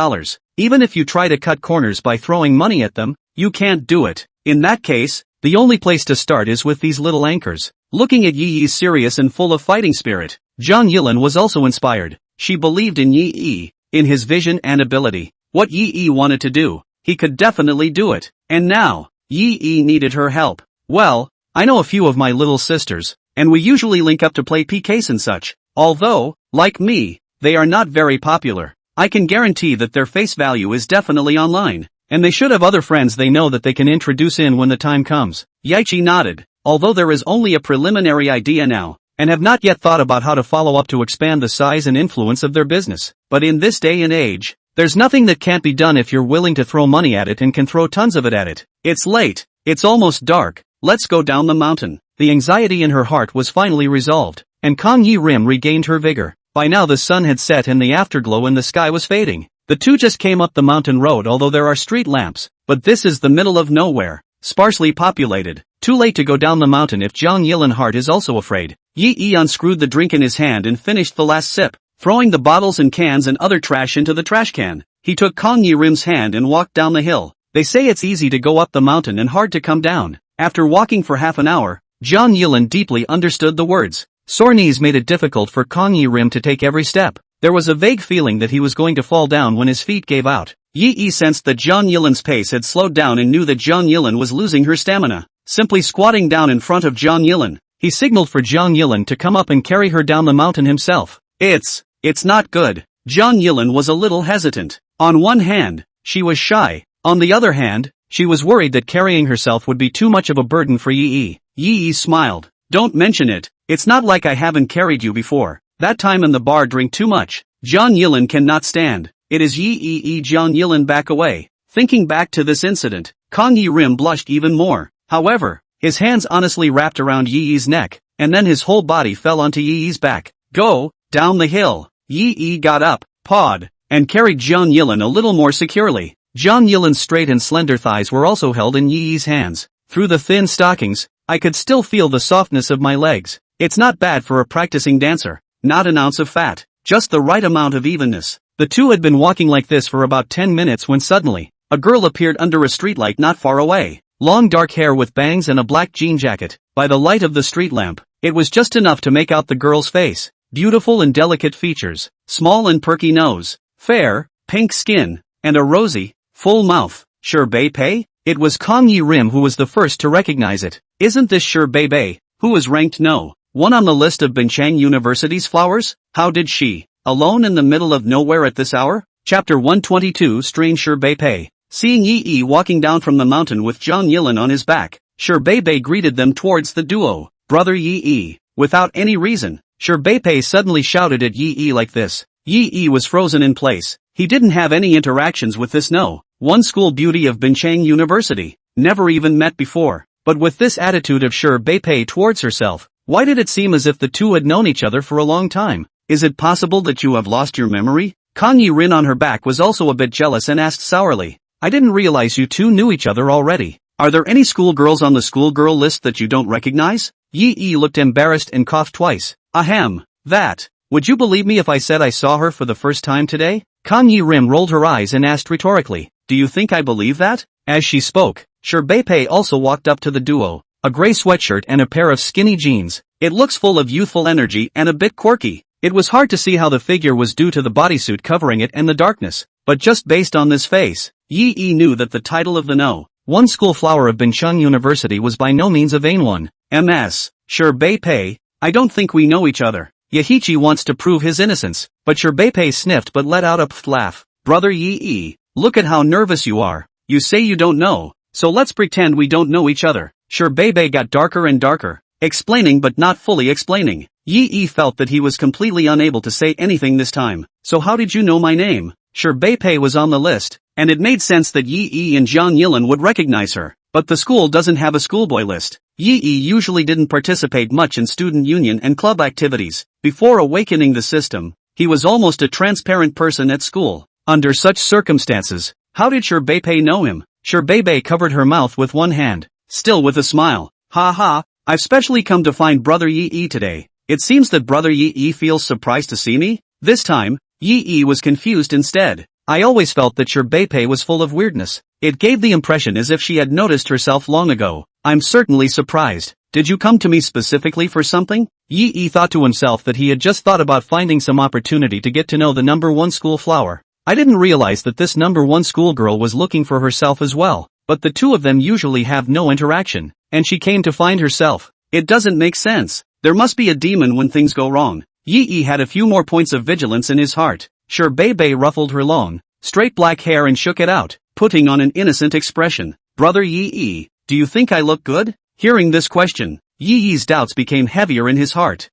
Even if you try to cut corners by throwing money at them, you can't do it. In that case, the only place to start is with these little anchors. Looking at Yi's serious and full of fighting spirit, John Yilin was also inspired. She believed in Yi, in his vision and ability. What Yi wanted to do, he could definitely do it. And now, Yi needed her help. Well, I know a few of my little sisters, and we usually link up to play PKs and such. Although, like me, they are not very popular. I can guarantee that their face value is definitely online, and they should have other friends they know that they can introduce in when the time comes. Yichi nodded, although there is only a preliminary idea now, and have not yet thought about how to follow up to expand the size and influence of their business. But in this day and age, there's nothing that can't be done if you're willing to throw money at it and can throw tons of it at it. It's late, it's almost dark, let's go down the mountain. The anxiety in her heart was finally resolved, and Kong Yi-rim regained her vigor. By now the sun had set and the afterglow in the sky was fading. The two just came up the mountain road, although there are street lamps, but this is the middle of nowhere, sparsely populated. Too late to go down the mountain if John Yilin Hart is also afraid. Yi unscrewed the drink in his hand and finished the last sip, throwing the bottles and cans and other trash into the trash can. He took Kong Yi-rim's hand and walked down the hill. They say it's easy to go up the mountain and hard to come down. After walking for half an hour, John Yilin deeply understood the words. Sore knees made it difficult for Kong Yi-rim to take every step. There was a vague feeling that he was going to fall down when his feet gave out. Yi sensed that John Yilin's pace had slowed down and knew that John Yilin was losing her stamina. Simply squatting down in front of John Yilin, he signaled for John Yilin to come up and carry her down the mountain himself. It's not good. John Yilin was a little hesitant. On one hand, she was shy. On the other hand, she was worried that carrying herself would be too much of a burden for Yi. Yi smiled. Don't mention it. It's not like I haven't carried you before. That time in the bar drink too much. John Yilin cannot stand. It is Yi. John Yilin back away. Thinking back to this incident, Kong Yi-rim blushed even more. However, his hands honestly wrapped around Yi's neck, and then his whole body fell onto Yi's back. Go, down the hill. Yi got up, pawed, and carried John Yilin a little more securely. John Yilin's straight and slender thighs were also held in Yi's hands. Through the thin stockings, I could still feel the softness of my legs. It's not bad for a practicing dancer. Not an ounce of fat, just the right amount of evenness. The two had been walking like this for about 10 minutes when suddenly, a girl appeared under a streetlight not far away. Long dark hair with bangs and a black jean jacket. By the light of the street lamp, it was just enough to make out the girl's face. Beautiful and delicate features, small and perky nose, fair, pink skin, and a rosy, full mouth. Bei? It was Kong Yi-rim who was the first to recognize it. Isn't this Bei, who is ranked No. 1 on the list of Binchang University's flowers? How did she, alone in the middle of nowhere at this hour? Chapter 122 Strange Bei. Seeing Yi walking down from the mountain with John Yilin on his back, Bei greeted them towards the duo. Brother Yi. Without any reason, Bei suddenly shouted at Yi like this. Yi Yi was frozen in place. He didn't have any interactions with this one school beauty of Binchang University. Never even met before. But with this attitude of sure Beipei towards herself, why did it seem as if the two had known each other for a long time? Is it possible that you have lost your memory? Kang Yi Rin on her back was also a bit jealous and asked sourly. I didn't realize you two knew each other already. Are there any schoolgirls on the schoolgirl list that you don't recognize? Yi Yi looked embarrassed and coughed twice. Ahem. That. Would you believe me if I said I saw her for the first time today? Kang Yi Rim rolled her eyes and asked rhetorically. Do you think I believe that? As she spoke, Sure Beipei also walked up to the duo. A gray sweatshirt and a pair of skinny jeans. It looks full of youthful energy and a bit quirky. It was hard to see how the figure was due to the bodysuit covering it and the darkness, but just based on this face, Yi Yi knew that the title of the one school flower of Bincheng University was by no means a vain one. MS. Sure Beipei, I don't think we know each other. Yahichi wants to prove his innocence, but Sure Beipei sniffed but let out a pfft laugh. Brother Yi Yi, look at how nervous you are. You say you don't know, so let's pretend we don't know each other. Sure Beipei got darker and darker, explaining but not fully explaining. Yi Yi felt that he was completely unable to say anything this time. So how did you know my name? Sure Beipei was on the list, and it made sense that Yi Yi and Zhang Yilin would recognize her. But the school doesn't have a schoolboy list. Yi Yi usually didn't participate much in student union and club activities. Before awakening the system, he was almost a transparent person at school. Under such circumstances, how did Sure Beipei know him? Sure Beipei covered her mouth with one hand, still with a smile. Ha ha, I've specially come to find Brother Yi Yi today. It seems that Brother Yi Yi feels surprised to see me? This time, Yi Yi was confused instead. I always felt that Sure Beipei was full of weirdness. It gave the impression as if she had noticed herself long ago. I'm certainly surprised. Did you come to me specifically for something? Yi Yi thought to himself that he had just thought about finding some opportunity to get to know the number one school flower. I didn't realize that this number one schoolgirl was looking for herself as well, but the two of them usually have no interaction, and she came to find herself. It doesn't make sense. There must be a demon when things go wrong. Yi Yi had a few more points of vigilance in his heart. Sure Beipei ruffled her long, straight black hair and shook it out, putting on an innocent expression. Brother Yi Yi, do you think I look good? Hearing this question, Yi Yi's doubts became heavier in his heart.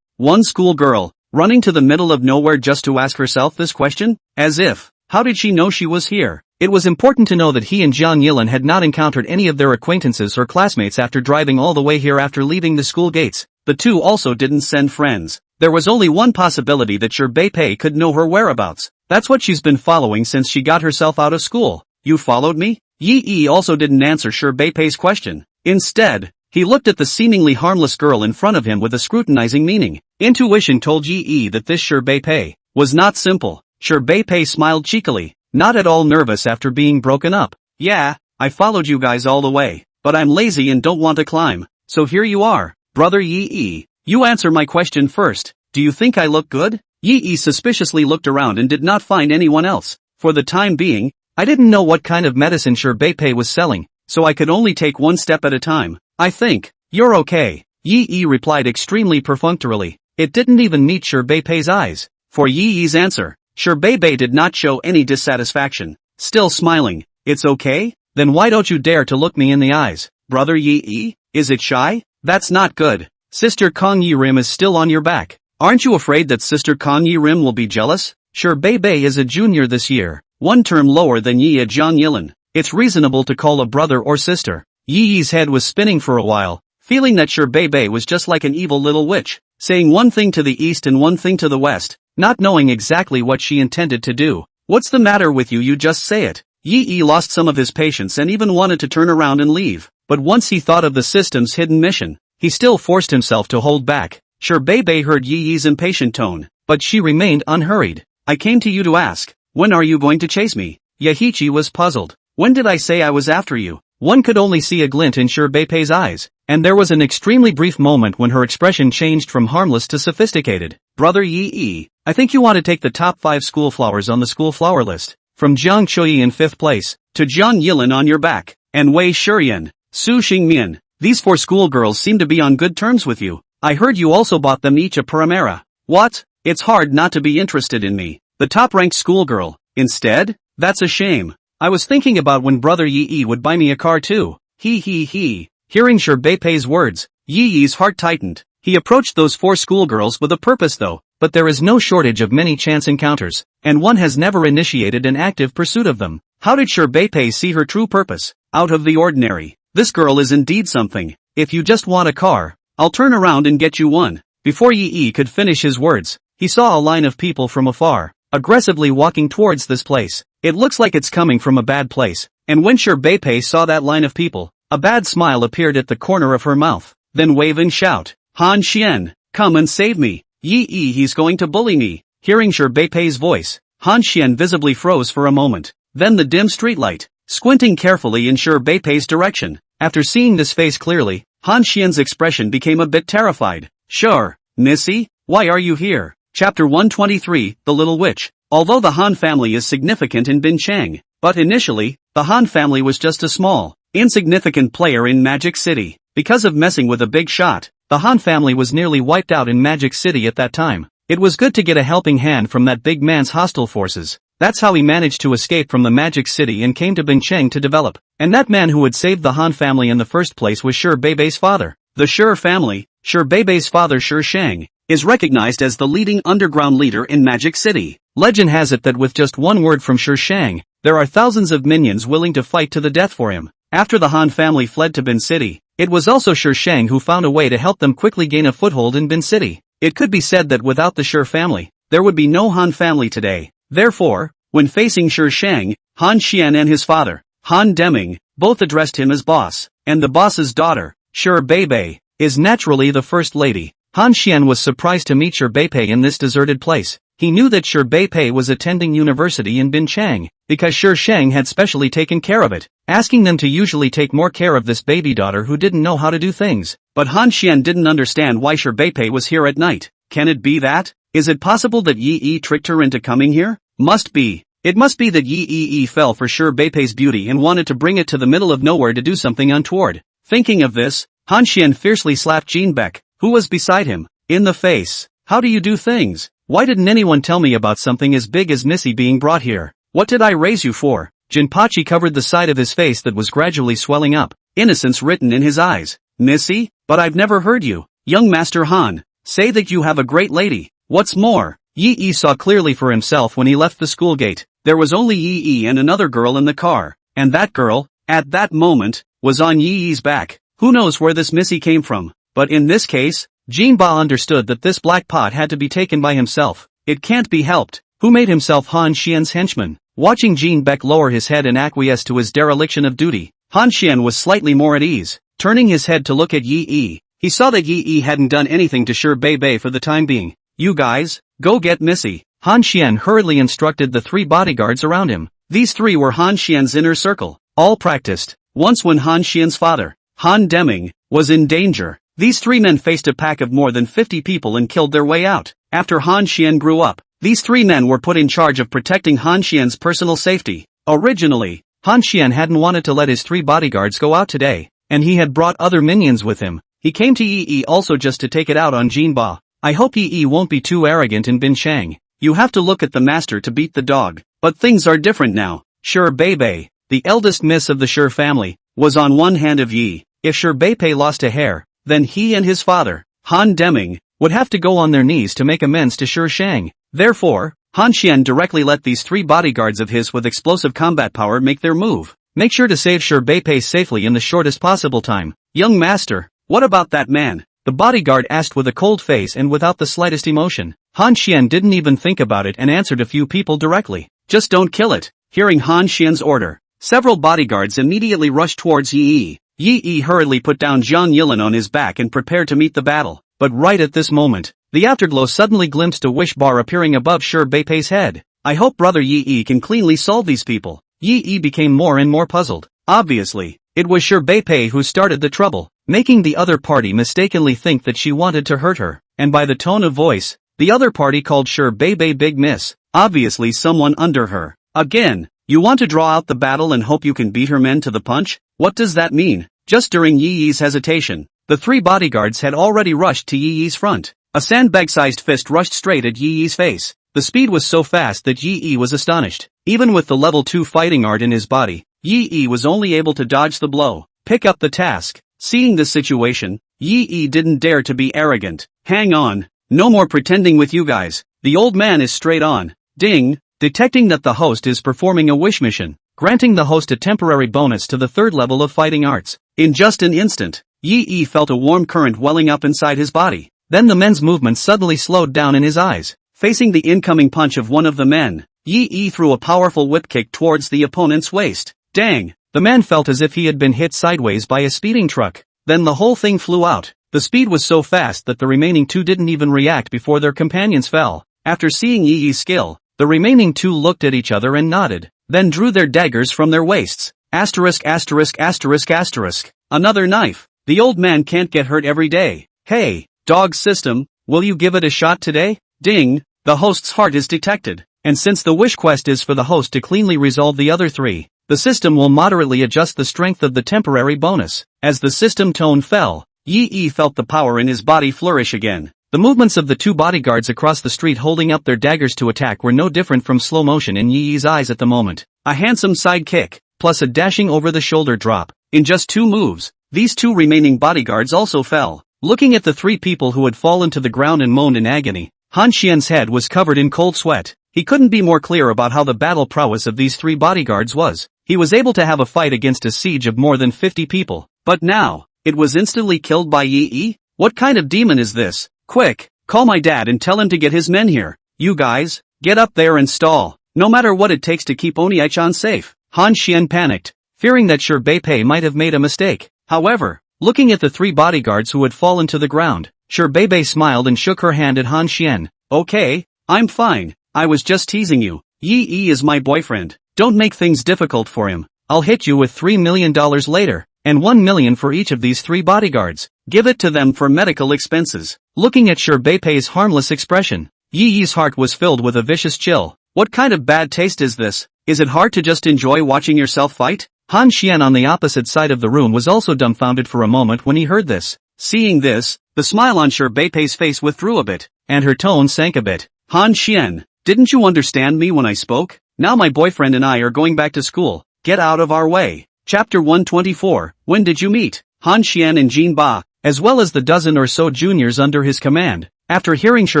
One schoolgirl, running to the middle of nowhere just to ask herself this question? As if, how did she know she was here? It was important to know that he and Zhang Yilin had not encountered any of their acquaintances or classmates after driving all the way here after leaving the school gates. The two also didn't send friends. There was only one possibility that Sure Beipei could know her whereabouts. That's what she's been following since she got herself out of school. You followed me? Yi Yi also didn't answer Sure Beipei's question. Instead, he looked at the seemingly harmless girl in front of him with a scrutinizing meaning. Intuition told Yi Yi that this Sure Beipei was not simple. Sure Beipei smiled cheekily, not at all nervous after being broken up. Yeah, I followed you guys all the way, but I'm lazy and don't want to climb. So here you are, Brother Yi Yi. You answer my question first. Do you think I look good? Yi Yi suspiciously looked around and did not find anyone else. For the time being, I didn't know what kind of medicine Sure Beipei was selling, so I could only take one step at a time. I think you're okay. Yi Yi replied extremely perfunctorily. It didn't even meet Sure Beipei's eyes. For Yi Yi's answer, Sure Beipei did not show any dissatisfaction. Still smiling. It's okay? Then why don't you dare to look me in the eyes? Brother Yi Yi, is it shy? That's not good. Sister Kang Yi Rim is still on your back. Aren't you afraid that Sister Kang Yi Rim will be jealous? Sure Beipei is a junior this year, one term lower than Yi at Zhang Yilin. It's reasonable to call a brother or sister. Yi Yi's head was spinning for a while, feeling that Sure Beipei was just like an evil little witch, saying one thing to the east and one thing to the west, not knowing exactly what she intended to do. What's the matter with you? You just say it. Yi Yi lost some of his patience and even wanted to turn around and leave, but once he thought of the system's hidden mission, he still forced himself to hold back. Sure Beipei heard Yi Yi's impatient tone, but she remained unhurried. I came to you to ask, when are you going to chase me? Yahichi was puzzled. When did I say I was after you? One could only see a glint in Sure Beipei's eyes, and there was an extremely brief moment when her expression changed from harmless to sophisticated. Brother Yi Yi, I think you want to take the top 5 school flowers on the school flower list. From Jiang Chuyi in 5th place, to Zhang Yilin on your back, and Wei Shurian, Su Xingmian. These 4 schoolgirls seem to be on good terms with you. I heard you also bought them each a Primera. What? It's hard not to be interested in me, the top-ranked schoolgirl. Instead? That's a shame. I was thinking about when Brother Yi Yi would buy me a car too. He. Hearing Sure Beipei's words, Yi Yi's heart tightened. He approached those 4 schoolgirls with a purpose though. but there is no shortage of many chance encounters, and one has never initiated an active pursuit of them. How did Sherbei see her true purpose? Out of the ordinary. This girl is indeed something. If you just want a car, I'll turn around and get you one. Before Yi could finish his words, he saw a line of people from afar, aggressively walking towards this place. It looks like it's coming from a bad place, and when Sherbei saw that line of people, a bad smile appeared at the corner of her mouth. Then wave and shout, Han Xian, come and save me. Yi, he's going to bully me. Hearing Sherbei's voice, Han Xian visibly froze for a moment. Then the dim streetlight, squinting carefully in Sherbei's direction. After seeing this face clearly, Han Xian's expression became a bit terrified. Sure, Missy, why are you here? Chapter 123, The Little Witch. Although the Han family is significant in Binchang, but initially, the Han family was just a small, insignificant player in Magic City. Because of messing with a big shot, the Han family was nearly wiped out in Magic City at that time. It was good to get a helping hand from that big man's hostile forces. That's how he managed to escape from the Magic City and came to Binchang to develop. And that man who had saved the Han family in the first place was Sherbei's father. The Shi family, Sherbei's father Shi Shang, is recognized as the leading underground leader in Magic City. Legend has it that with just one word from Shi Shang, there are thousands of minions willing to fight to the death for him. After the Han family fled to Bin City, it was also Shi Shang who found a way to help them quickly gain a foothold in Bin City. It could be said that without the Shi family, there would be no Han family today. Therefore, when facing Shi Shang, Han Xian and his father, Han Deming, both addressed him as boss, and the boss's daughter, Sherbei, is naturally the first lady. Han Xian was surprised to meet Sherbei in this deserted place. He knew that Sherbei was attending university in Binchang, because Shi Shang had specially taken care of it, asking them to usually take more care of this baby daughter who didn't know how to do things. But Han Xian didn't understand why Sherbei was here at night. Can it be that? Is it possible that Yi tricked her into coming here? Must be. It must be that Yi fell for Sherbei's beauty and wanted to bring it to the middle of nowhere to do something untoward. Thinking of this, Han Xian fiercely slapped Jean Beck, who was beside him, in the face. How do you do things? Why didn't anyone tell me about something as big as Missy being brought here? What did I raise you for? Jinpachi covered the side of his face that was gradually swelling up, innocence written in his eyes. Missy? But I've never heard you, young Master Han, say that you have a great lady. What's more, Yi saw clearly for himself when he left the school gate. There was only Yi and another girl in the car, and that girl, at that moment, was on Yi's back. Who knows where this Missy came from? But in this case, Jean Ba understood that this black pot had to be taken by himself. It can't be helped. Who made himself Han Xian's henchman? Watching Jean Beck lower his head and acquiesce to his dereliction of duty, Han Xian was slightly more at ease. Turning his head to look at Yi, he saw that Yi hadn't done anything to Sherbei for the time being. You guys, go get Missy. Han Xian hurriedly instructed the three bodyguards around him. These three were Han Xian's inner circle, all practiced. Once when Han Xian's father, Han Deming, was in danger, these three men faced a pack of more than 50 people and killed their way out. After Han Xian grew up, these three men were put in charge of protecting Han Xian's personal safety. Originally, Han Xian hadn't wanted to let his three bodyguards go out today, and he had brought other minions with him. He came to Yi also just to take it out on Jean Ba. I hope Yi won't be too arrogant in Binchang. You have to look at the master to beat the dog. But things are different now. Sherbei, the eldest miss of the Shi family, was on one hand of Yi. If Sherbei lost a hair, then he and his father, Han Deming, would have to go on their knees to make amends to Shi Shang. Therefore, Han Xian directly let these three bodyguards of his with explosive combat power make their move. Make sure to save Sherbei safely in the shortest possible time. Young master, what about that man? The bodyguard asked with a cold face and without the slightest emotion. Han Xian didn't even think about it and answered a few people directly. Just don't kill it. Hearing Han Xian's order, several bodyguards immediately rushed towards Yi. Yi hurriedly put down Zhang Yilin on his back and prepared to meet the battle. But right at this moment, the afterglow suddenly glimpsed a wish bar appearing above Sherbei's head. I hope brother Yi can cleanly solve these people. Yi became more and more puzzled. Obviously, it was Sherbei who started the trouble, making the other party mistakenly think that she wanted to hurt her. And by the tone of voice, the other party called Sherbei Big Miss, obviously someone under her. Again, you want to draw out the battle and hope you can beat her men to the punch? What does that mean? Just during Yi's hesitation, the three bodyguards had already rushed to Yi's front. A sandbag-sized fist rushed straight at Yi's face. The speed was so fast that Yi was astonished. Even with the level 2 fighting art in his body, Yi was only able to dodge the blow, pick up the task. Seeing this situation, Yi didn't dare to be arrogant. Hang on, No more pretending with you guys. The old man is straight on. Ding. Detecting that the host is performing a wish mission, granting the host a temporary bonus to the third level of fighting arts. In just an instant, Yi felt a warm current welling up inside his body. Then the men's movement suddenly slowed down in his eyes. Facing the incoming punch of one of the men, Yi threw a powerful whip kick towards the opponent's waist. Dang! The man felt as if he had been hit sideways by a speeding truck. Then the whole thing flew out. The speed was so fast that the remaining two didn't even react before their companions fell. After seeing Yi's skill, the remaining two looked at each other and nodded, then drew their daggers from their waists. Asterisk asterisk asterisk asterisk. Another knife. The old man can't get hurt every day. Hey, dog system, will you give it a shot today? Ding, the host's heart is detected. And since the wish quest is for the host to cleanly resolve the other three, the system will moderately adjust the strength of the temporary bonus. As the system tone fell, Yi felt the power in his body flourish again. The movements of the two bodyguards across the street holding up their daggers to attack were no different from slow motion in Yi's eyes at the moment. A handsome side kick, plus a dashing over-the-shoulder drop. In just 2 moves, these 2 remaining bodyguards also fell. Looking at the 3 people who had fallen to the ground and moaned in agony, Han Xian's head was covered in cold sweat. He couldn't be more clear about how the battle prowess of these 3 bodyguards was. He was able to have a fight against a siege of more than 50 people. But now, it was instantly killed by Yi? What kind of demon is this? Quick, call my dad and tell him to get his men here. You guys, get up there and stall. No matter what it takes to keep Oni-chan safe. Han Xian panicked, fearing that Shi Beipei might have made a mistake. However, looking at the 3 bodyguards who had fallen to the ground, Shi Beipei smiled and shook her hand at Han Xian. Okay, I'm fine. I was just teasing you. Yi is my boyfriend. Don't make things difficult for him. I'll hit you with $3 million later, and $1 million for each of these 3 bodyguards. Give it to them for medical expenses. Looking at Shi Beipei's harmless expression, Yi's heart was filled with a vicious chill. What kind of bad taste is this? Is it hard to just enjoy watching yourself fight? Han Xian on the opposite side of the room was also dumbfounded for a moment when he heard this. Seeing this, the smile on Shi Beipei's face withdrew a bit, and her tone sank a bit. Han Xian, didn't you understand me when I spoke? Now my boyfriend and I are going back to school. Get out of our way. Chapter 124, When did you meet? Han Xian and Jin Ba, as well as the dozen or so juniors under his command. After hearing Shi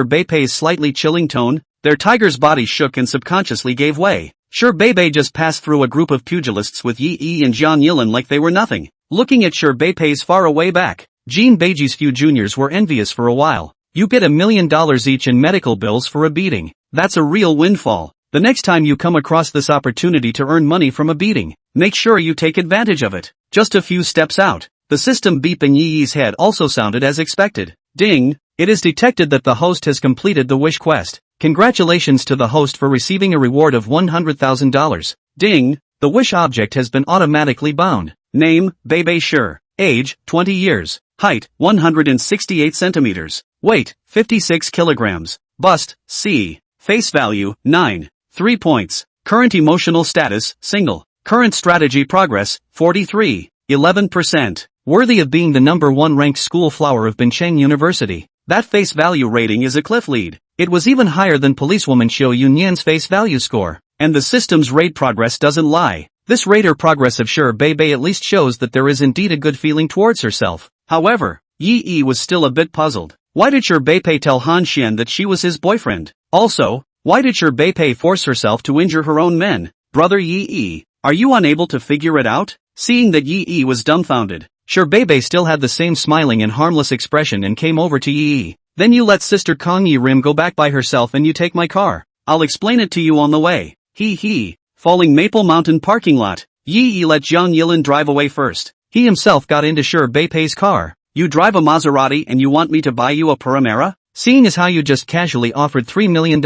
Beipei's slightly chilling tone, their tiger's body shook and subconsciously gave way. Shi Beipei just passed through a group of pugilists with Yi and Jian Yilan like they were nothing. Looking at Shi Beipei's faraway back, Jin Beiji's few juniors were envious for a while. You get $1 million each in medical bills for a beating. That's a real windfall. The next time you come across this opportunity to earn money from a beating, make sure you take advantage of it. Just a few steps out, the system beep in Yi's head also sounded as expected. Ding! It is detected that the host has completed the wish quest. Congratulations to the host for receiving a reward of $100,000. Ding! The wish object has been automatically bound. Name, Beibei Shi. Age, 20 years. Height, 168 centimeters. Weight, 56 kilograms. Bust, C. Face value, 9. 3 points. Current emotional status, single. Current strategy progress, 43. 11%. Worthy of being the number 1 ranked school flower of Bincheng University. That face value rating is a cliff lead. It was even higher than policewoman Xiu Yunyan's face value score. And the system's raid progress doesn't lie. This raider progress of Shi Beipei at least shows that there is indeed a good feeling towards herself. However, Yi was still a bit puzzled. Why did Shi Beipei tell Han Xian that she was his boyfriend? Also, why did Shi Beipei force herself to injure her own men? Brother Yi, are you unable to figure it out? Seeing that Yi was dumbfounded, Shi Beipei still had the same smiling and harmless expression and came over to Yi. Then you let Sister Kong Yi Rim go back by herself and you take my car. I'll explain it to you on the way. Falling Maple Mountain parking lot. Yi let Jiang Yilan drive away first. He himself got into Shi Beipei's car. You drive a Maserati and you want me to buy you a Panamera? Seeing as how you just casually offered $3 million,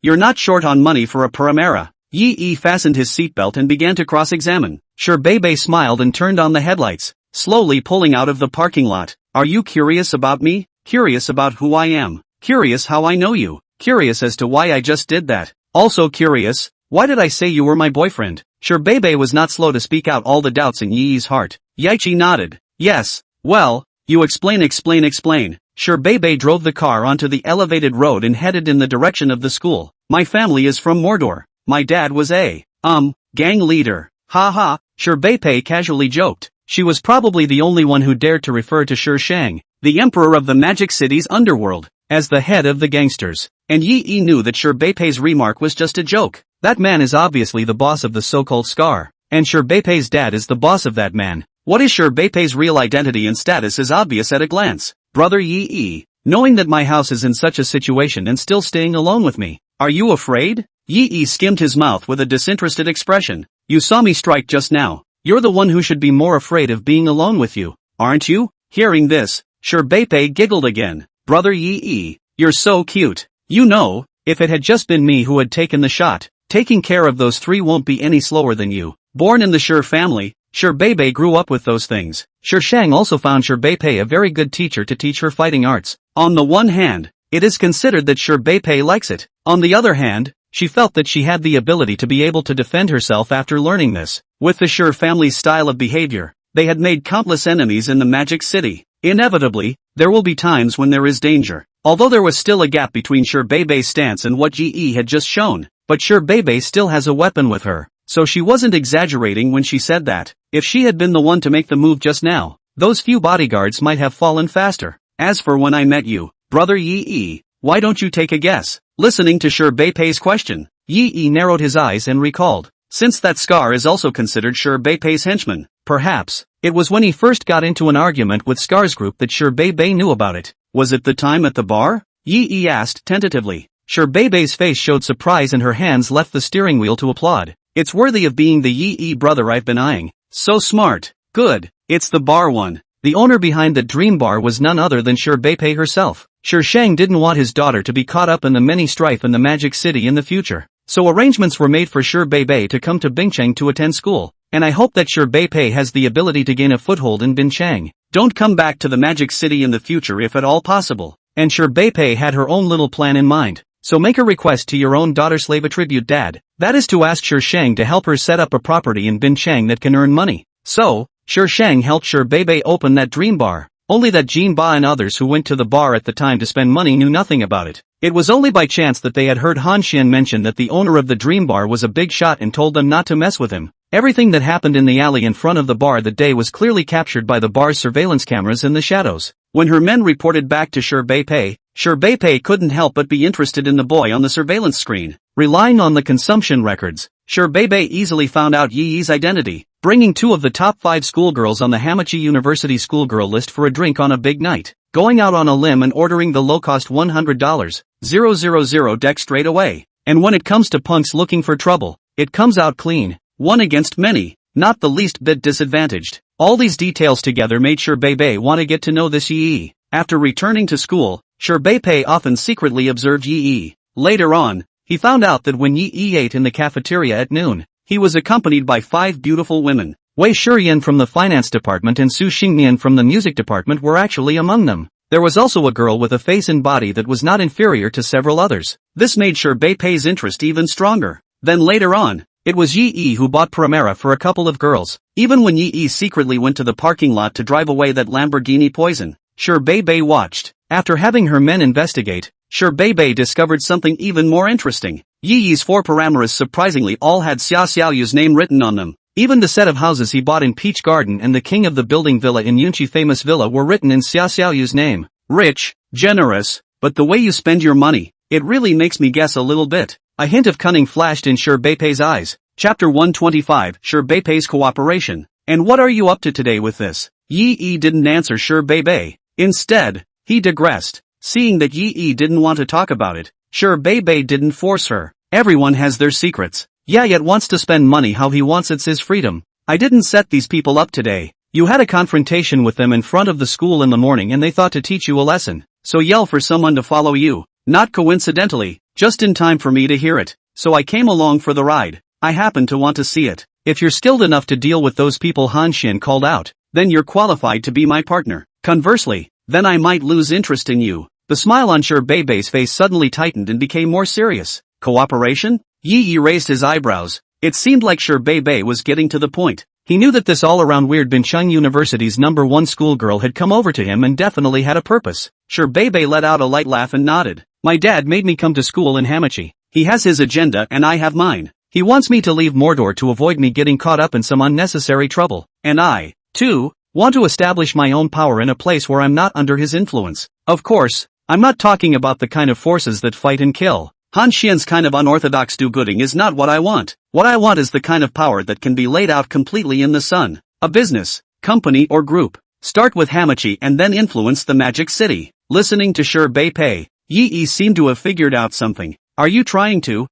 you're not short on money for a Panamera. Yi fastened his seatbelt and began to cross-examine. Shi Beipei smiled and turned on the headlights, slowly pulling out of the parking lot. Are you curious about me? Curious about who I am? Curious how I know you? Curious as to why I just did that? Also curious, why did I say you were my boyfriend? Shi Beipei was not slow to speak out all the doubts in Yi's heart. Yichi nodded. Yes, well, you explain. Shi Beipei drove the car onto the elevated road and headed in the direction of the school. My family is from Mordor. My dad was a, gang leader. Ha. Shi Beipei casually joked. She was probably the only one who dared to refer to Shi Shang, the emperor of the Magic City's underworld. as the head of the gangsters. And Yi knew that Sherbei's remark was just a joke. That man is obviously the boss of the so-called Scar, and Sherbei's dad is the boss of that man. What is Sherbei's real identity and status is obvious at a glance. Brother Yi, knowing that my house is in such a situation and still staying alone with me, are you afraid? Yi skimmed his mouth with a disinterested expression. You saw me strike just now. You're the one who should be more afraid of being alone with you, aren't you? Hearing this, Sherbei giggled again. Brother Yi, you're so cute. You know, if it had just been me who had taken the shot, taking care of those three won't be any slower than you. Born in the Sher family, Sherbei grew up with those things. Shang also found Sherbei a very good teacher to teach her fighting arts. On the one hand, it is considered that Sherbei likes it. On the other hand, she felt that she had the ability to be able to defend herself after learning this. With the Sher family's style of behavior, they had made countless enemies in the Magic City. Inevitably, there will be times when there is danger. Although there was still a gap between Sherbei's stance and what Yi had just shown, but Sherbei still has a weapon with her, so she wasn't exaggerating when she said that. If she had been the one to make the move just now, those few bodyguards might have fallen faster. As for when I met you, Brother Yi, why don't you take a guess? Listening to Sherbei's question, Yi narrowed his eyes and recalled. Since that Scar is also considered Sherbei's henchman, perhaps, it was when he first got into an argument with Scar's group that Sherbei knew about it. Was it the time at the bar? Yi asked tentatively. Sherbei's face showed surprise and her hands left the steering wheel to applaud. It's worthy of being the Yi brother I've been eyeing. So smart. Good. It's the bar one. The owner behind the dream bar was none other than Sherbei herself. Shang didn't want his daughter to be caught up in the many strife in the Magic City in the future. So arrangements were made for Sherbei to come to Bingcheng to attend school. And I hope that Sherbei has the ability to gain a foothold in Bingcheng. Don't come back to the Magic City in the future if at all possible. And Sherbei had her own little plan in mind. So make a request to your own daughter slave attribute dad. That is to ask Shang to help her set up a property in Bingcheng that can earn money. So, Shang helped Sherbei open that dream bar. Only that Jean Ba and others who went to the bar at the time to spend money knew nothing about it. It was only by chance that they had heard Han Xian mention that the owner of the dream bar was a big shot and told them not to mess with him. Everything that happened in the alley in front of the bar that day was clearly captured by the bar's surveillance cameras in the shadows. When her men reported back to Sherbei couldn't help but be interested in the boy on the surveillance screen. Relying on the consumption records, Sherbei easily found out Yi's identity, bringing 2 of the top 5 schoolgirls on the Hamachi University schoolgirl list for a drink on a big night, going out on a limb and ordering the low-cost $100,000 deck straight away. And when it comes to punks looking for trouble, it comes out clean, one against many, not the least bit disadvantaged. All these details together made Sherbei want to get to know this Yi. After returning to school, Sherbei often secretly observed Yi. Later on, he found out that when Yi ate in the cafeteria at noon, he was accompanied by 5 beautiful women. Wei Shiyan from the finance department and Su Xingmian from the music department were actually among them. There was also a girl with a face and body that was not inferior to several others. This made Sherbei's interest even stronger. Then later on, it was Yi who bought Primera for a couple of girls. Even when Yi secretly went to the parking lot to drive away that Lamborghini Poison, Sherbei watched. After having her men investigate, Sherbei discovered something even more interesting. Yi's 4 Parameras surprisingly all had Xia Xiaoyu's name written on them. Even the set of houses he bought in Peach Garden and the King of the Building Villa in Yunqi famous villa were written in Xia Xiaoyu's name. Rich, generous, but the way you spend your money, it really makes me guess a little bit. A hint of cunning flashed in Sherbei's eyes. Chapter 125, Sherbei's cooperation. And what are you up to today with this? Yi didn't answer Sherbei. Instead, he digressed. Seeing that Yi didn't want to talk about it, Sherbei didn't force her. Everyone has their secrets. Yet wants to spend money how he wants, it's his freedom. I didn't set these people up today. You had a confrontation with them in front of the school in the morning and they thought to teach you a lesson. So yell for someone to follow you. Not coincidentally, just in time for me to hear it. So I came along for the ride. I happen to want to see it. If you're skilled enough to deal with those people Han Xian called out, then you're qualified to be my partner. Conversely, then I might lose interest in you. The smile on Sherbei's face suddenly tightened and became more serious. Cooperation? Yi raised his eyebrows. It seemed like Sherbei was getting to the point. He knew that this all-around weird Bincheng University's #1 schoolgirl had come over to him and definitely had a purpose. Sherbei let out a light laugh and nodded. My dad made me come to school in Hamachi. He has his agenda and I have mine. He wants me to leave Mordor to avoid me getting caught up in some unnecessary trouble. And I, too, want to establish my own power in a place where I'm not under his influence. Of course, I'm not talking about the kind of forces that fight and kill. Han Xian's kind of unorthodox do-gooding is not what I want. What I want is the kind of power that can be laid out completely in the sun. A business, company or group. Start with Hamachi and then influence the Magic City. Listening to Shi Beipei, Yi seemed to have figured out something. Are you trying to,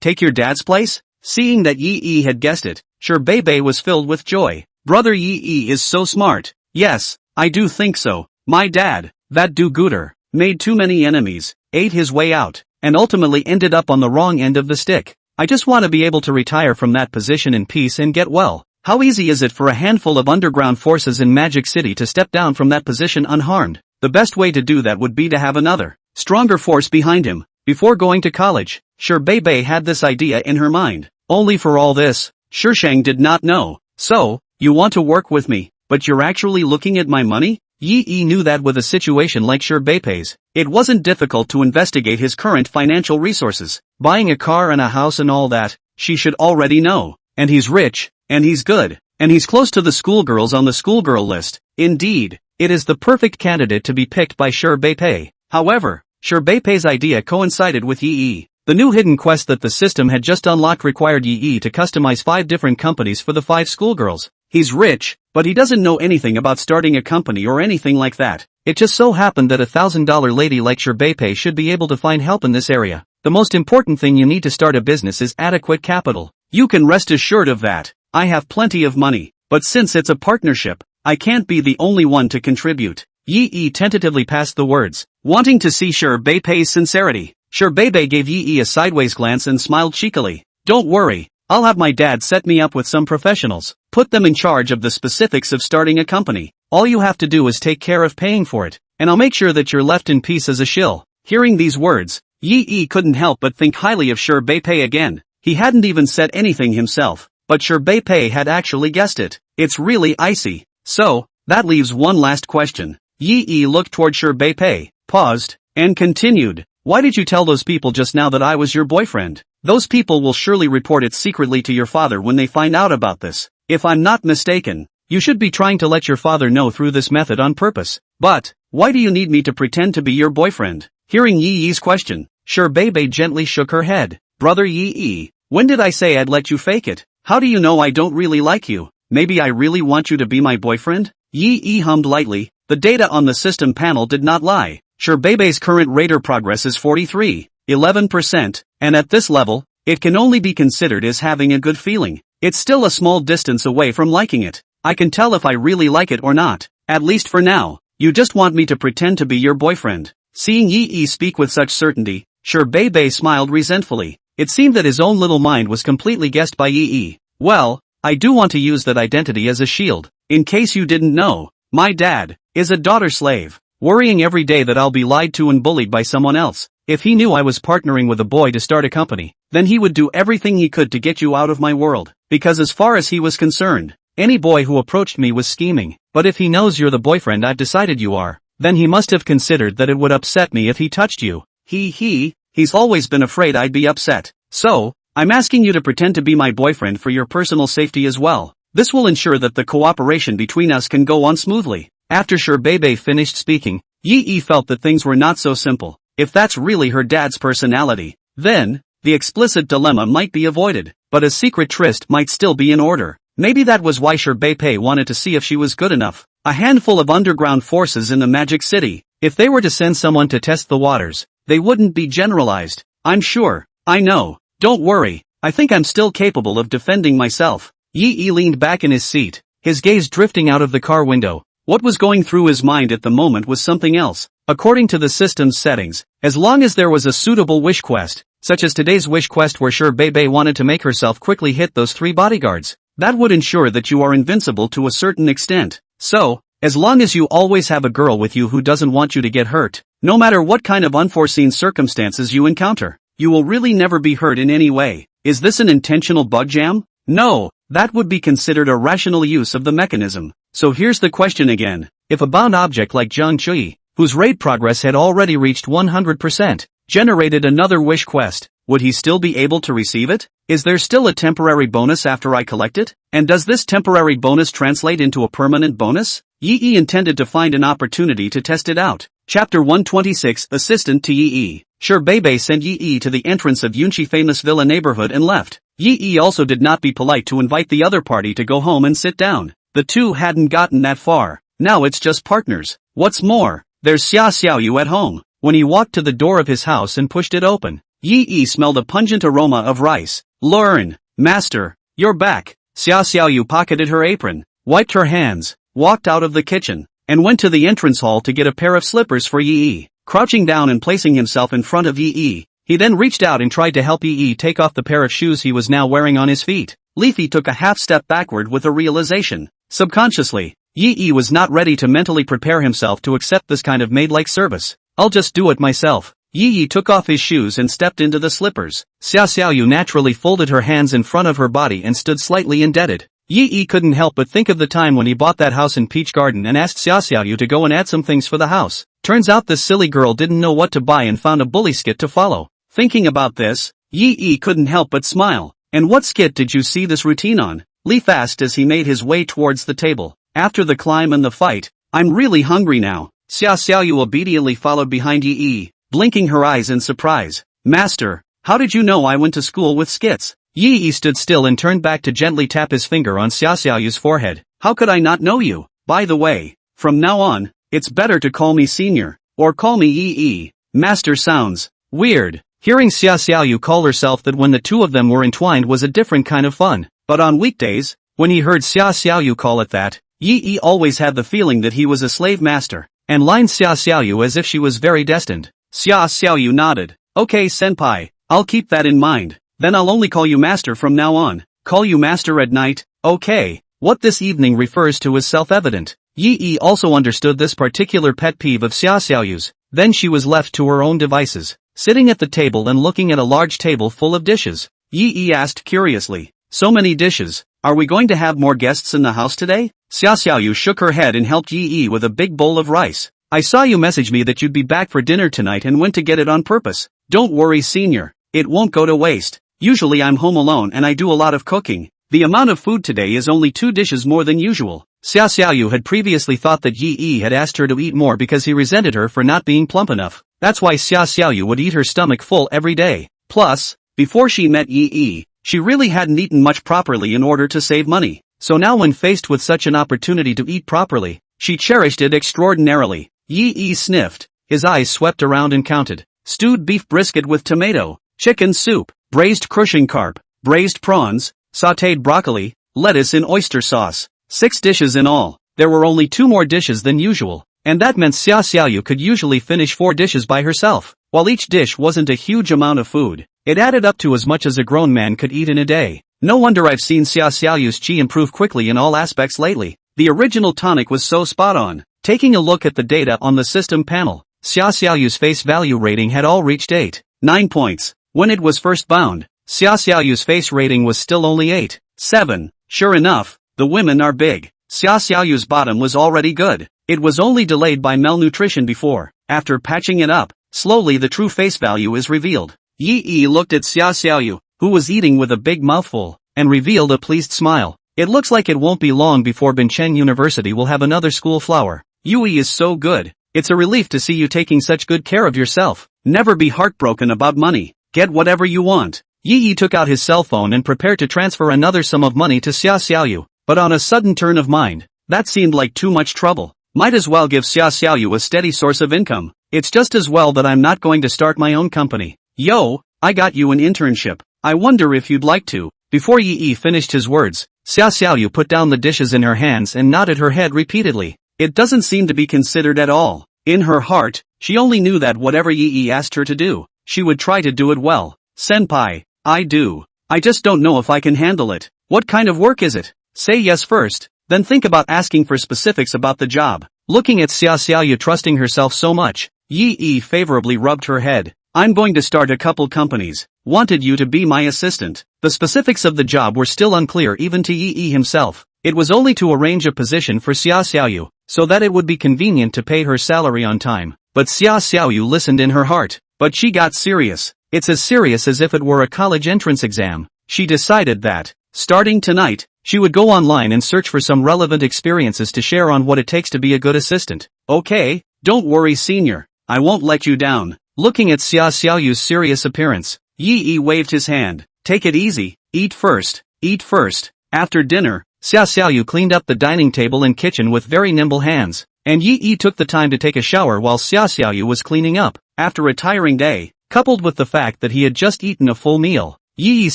take your dad's place? Seeing that Yi had guessed it, Shi Beipei was filled with joy. Brother Yi is so smart. Yes, I do think so. My dad, that do-gooder, made too many enemies, ate his way out, and ultimately ended up on the wrong end of the stick. I just want to be able to retire from that position in peace and get well. How easy is it for a handful of underground forces in Magic City to step down from that position unharmed? The best way to do that would be to have another, stronger force behind him. Before going to college, Shi Beipei had this idea in her mind. Only for all this, Shishang did not know. So, you want to work with me, but you're actually looking at my money? Yi knew that with a situation like Shi Beipei's, it wasn't difficult to investigate his current financial resources. Buying a car and a house and all that, she should already know. And he's rich, and he's good, and he's close to the schoolgirls on the schoolgirl list. Indeed, it is the perfect candidate to be picked by Shi Beipei. However, Shi Beipei's idea coincided with Yi. The new hidden quest that the system had just unlocked required Yi to customize 5 different companies for the 5 schoolgirls. He's rich, but he doesn't know anything about starting a company or anything like that. It just so happened that a $1,000 lady like Shi Beipei should be able to find help in this area. The most important thing you need to start a business is adequate capital. You can rest assured of that. I have plenty of money, but since it's a partnership, I can't be the only one to contribute. Yi tentatively passed the words, wanting to see Shi Beipei's sincerity. Shi Beipei gave Yi a sideways glance and smiled cheekily. Don't worry, I'll have my dad set me up with some professionals, put them in charge of the specifics of starting a company. All you have to do is take care of paying for it, and I'll make sure that you're left in peace as a shill. Hearing these words, Yi couldn't help but think highly of Shi Beipei again. He hadn't even said anything himself, but Shi Beipei had actually guessed it. It's really icy. So, that leaves one last question. Yi looked toward Shi Beipei, paused, and continued. Why did you tell those people just now that I was your boyfriend? Those people will surely report it secretly to your father when they find out about this. If I'm not mistaken, you should be trying to let your father know through this method on purpose. But, why do you need me to pretend to be your boyfriend? Hearing Yi's question, Shi Beipei gently shook her head. Brother Yi, when did I say I'd let you fake it? How do you know I don't really like you? Maybe I really want you to be my boyfriend? Yi hummed lightly. The data on the system panel did not lie. Shi Beipei's current radar progress is 43.11%, and at this level, it can only be considered as having a good feeling. It's still a small distance away from liking it. I can tell if I really like it or not, at least for now. You just want me to pretend to be your boyfriend. Seeing Yi speak with such certainty, Shi Beipei smiled resentfully. It seemed that his own little mind was completely guessed by Yi. Well, I do want to use that identity as a shield. In case you didn't know, my dad is a daughter slave, worrying every day that I'll be lied to and bullied by someone else. If he knew I was partnering with a boy to start a company, then he would do everything he could to get you out of my world. Because as far as he was concerned, any boy who approached me was scheming. But if he knows you're the boyfriend I've decided you are, then he must have considered that it would upset me if he touched you. He's always been afraid I'd be upset. So, I'm asking you to pretend to be my boyfriend for your personal safety as well. This will ensure that the cooperation between us can go on smoothly. After Shi Beipei finished speaking, Yi felt that things were not so simple. If that's really her dad's personality, then, the explicit dilemma might be avoided, but a secret tryst might still be in order. Maybe that was why Shi Beipei wanted to see if she was good enough. A handful of underground forces in the Magic City. If they were to send someone to test the waters, they wouldn't be generalized. I'm sure. I know. Don't worry. I think I'm still capable of defending myself. Yi leaned back in his seat, his gaze drifting out of the car window. What was going through his mind at the moment was something else. According to the system's settings, as long as there was a suitable wish quest, such as today's wish quest where Shi Beipei wanted to make herself quickly hit those 3 bodyguards, that would ensure that you are invincible to a certain extent. So, as long as you always have a girl with you who doesn't want you to get hurt, no matter what kind of unforeseen circumstances you encounter, you will really never be hurt in any way. Is this an intentional bug jam? No, that would be considered a rational use of the mechanism. So here's the question again. If a bound object like Zhang Chui, whose raid progress had already reached 100%, generated another wish quest, would he still be able to receive it? Is there still a temporary bonus after I collect it? And does this temporary bonus translate into a permanent bonus? Yi intended to find an opportunity to test it out. Chapter 126 Assistant to Yi. Sure, Bebe sent Yi to the entrance of Yunchi famous villa neighborhood and left. Yi also did not be polite to invite the other party to go home and sit down. The two hadn't gotten that far. Now it's just partners. What's more, there's Xiaoyu at home. When he walked to the door of his house and pushed it open, Yi smelled a pungent aroma of rice. Learn, master, you're back. Xiaoyu pocketed her apron, wiped her hands, walked out of the kitchen, and went to the entrance hall to get a pair of slippers for Yi. Crouching down and placing himself in front of Yi, he then reached out and tried to help Yi take off the pair of shoes he was now wearing on his feet. Leafy took a half step backward with a realization. Subconsciously, Yi was not ready to mentally prepare himself to accept this kind of maid-like service. I'll just do it myself. Yi took off his shoes and stepped into the slippers. Xiaoyu naturally folded her hands in front of her body and stood slightly indebted. Yi couldn't help but think of the time when he bought that house in Peach Garden and asked Xiaoyu to go and add some things for the house. Turns out this silly girl didn't know what to buy and found a bully skit to follow. Thinking about this, Yi couldn't help but smile. And what skit did you see this routine on? Leaf asked as he made his way towards the table. After the climb and the fight, I'm really hungry now. Xiaoyu obediently followed behind Yi, blinking her eyes in surprise. Master, how did you know I went to school with skits? Yi stood still and turned back to gently tap his finger on Xiaoyu's forehead. How could I not know you? By the way, from now on, it's better to call me senior, or call me Yi. Master sounds weird. Hearing Xiaoyu call herself that when the two of them were entwined was a different kind of fun. But on weekdays, when he heard Xiaoyu call it that, Yi always had the feeling that he was a slave master, and lined Xiaoyu as if she was very destined. Xiaoyu nodded. Okay senpai, I'll keep that in mind. Then I'll only call you master from now on. Call you master at night, okay. What this evening refers to is self-evident. Yi also understood this particular pet peeve of Xiaoyu's. Then she was left to her own devices, sitting at the table and looking at a large table full of dishes. Yi asked curiously, so many dishes, are we going to have more guests in the house today? Xiaoyu shook her head and helped Yi with a big bowl of rice. I saw you message me that you'd be back for dinner tonight and went to get it on purpose. Don't worry senior, it won't go to waste. Usually I'm home alone and I do a lot of cooking. The amount of food today is only 2 dishes more than usual. Xiaoyu had previously thought that Yi had asked her to eat more because he resented her for not being plump enough. That's why Xiaoyu would eat her stomach full every day. Plus, before she met Yi, she really hadn't eaten much properly in order to save money. So now when faced with such an opportunity to eat properly, she cherished it extraordinarily. Yi sniffed, his eyes swept around and counted. Stewed beef brisket with tomato, chicken soup, braised crushing carp, braised prawns, sautéed broccoli, lettuce in oyster sauce. 6 dishes in all. There were only 2 more dishes than usual, and that meant Xiaoyu could usually finish 4 dishes by herself. While each dish wasn't a huge amount of food, it added up to as much as a grown man could eat in a day. No wonder I've seen Xiaoyu's chi improve quickly in all aspects lately. The original tonic was so spot on. Taking a look at the data on the system panel, Xiaoyu's face value rating had all reached 8.9 points. When it was first bound, Xiaoyu's face rating was still only 8.7. Sure enough, the women are big. Xiaoyu's bottom was already good. It was only delayed by malnutrition before. After patching it up, slowly the true face value is revealed. Yi looked at Xiaoyu, who was eating with a big mouthful, and revealed a pleased smile. It looks like it won't be long before Bincheng University will have another school flower. Yui is so good. It's a relief to see you taking such good care of yourself. Never be heartbroken about money. Get whatever you want. Yi took out his cell phone and prepared to transfer another sum of money to Xiaoyu, but on a sudden turn of mind, that seemed like too much trouble. Might as well give Xiaoyu a steady source of income. It's just as well that I'm not going to start my own company. Yo, I got you an internship. I wonder if you'd like to. Before Yi finished his words, Xiaoyu put down the dishes in her hands and nodded her head repeatedly. It doesn't seem to be considered at all. In her heart, she only knew that whatever Yi asked her to do, she would try to do it well. Senpai, I do. I just don't know if I can handle it. What kind of work is it? Say yes first, then think about asking for specifics about the job. Looking at Xiaoyu trusting herself so much, Yi favorably rubbed her head. I'm going to start a couple companies. Wanted you to be my assistant. The specifics of the job were still unclear even to Yi himself. It was only to arrange a position for Xiaoyu, so that it would be convenient to pay her salary on time. But Xiaoyu listened in her heart. But she got serious. It's as serious as if it were a college entrance exam. She decided that, starting tonight, she would go online and search for some relevant experiences to share on what it takes to be a good assistant. Okay, Don't worry senior, I won't let you down. Looking at Xia Xiaoyu's serious appearance, Yi Yi waved his hand. Take it easy, eat first, eat first. After dinner, Xia Xiaoyu cleaned up the dining table and kitchen with very nimble hands, and Yi Yi took the time to take a shower while Xia Xiaoyu was cleaning up. After a tiring day, coupled with the fact that he had just eaten a full meal, Yi Yi's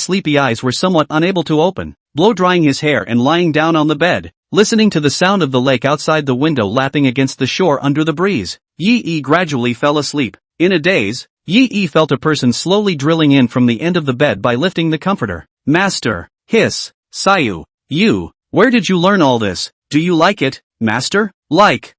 sleepy eyes were somewhat unable to open. Blow-drying his hair and lying down on the bed, listening to the sound of the lake outside the window lapping against the shore under the breeze, Yi Yi gradually fell asleep. In a daze, Yi Yi felt a person slowly drilling in from the end of the bed by lifting the comforter. Master, hiss, Sayu, you, where did you learn all this? Do you like it, master? Like,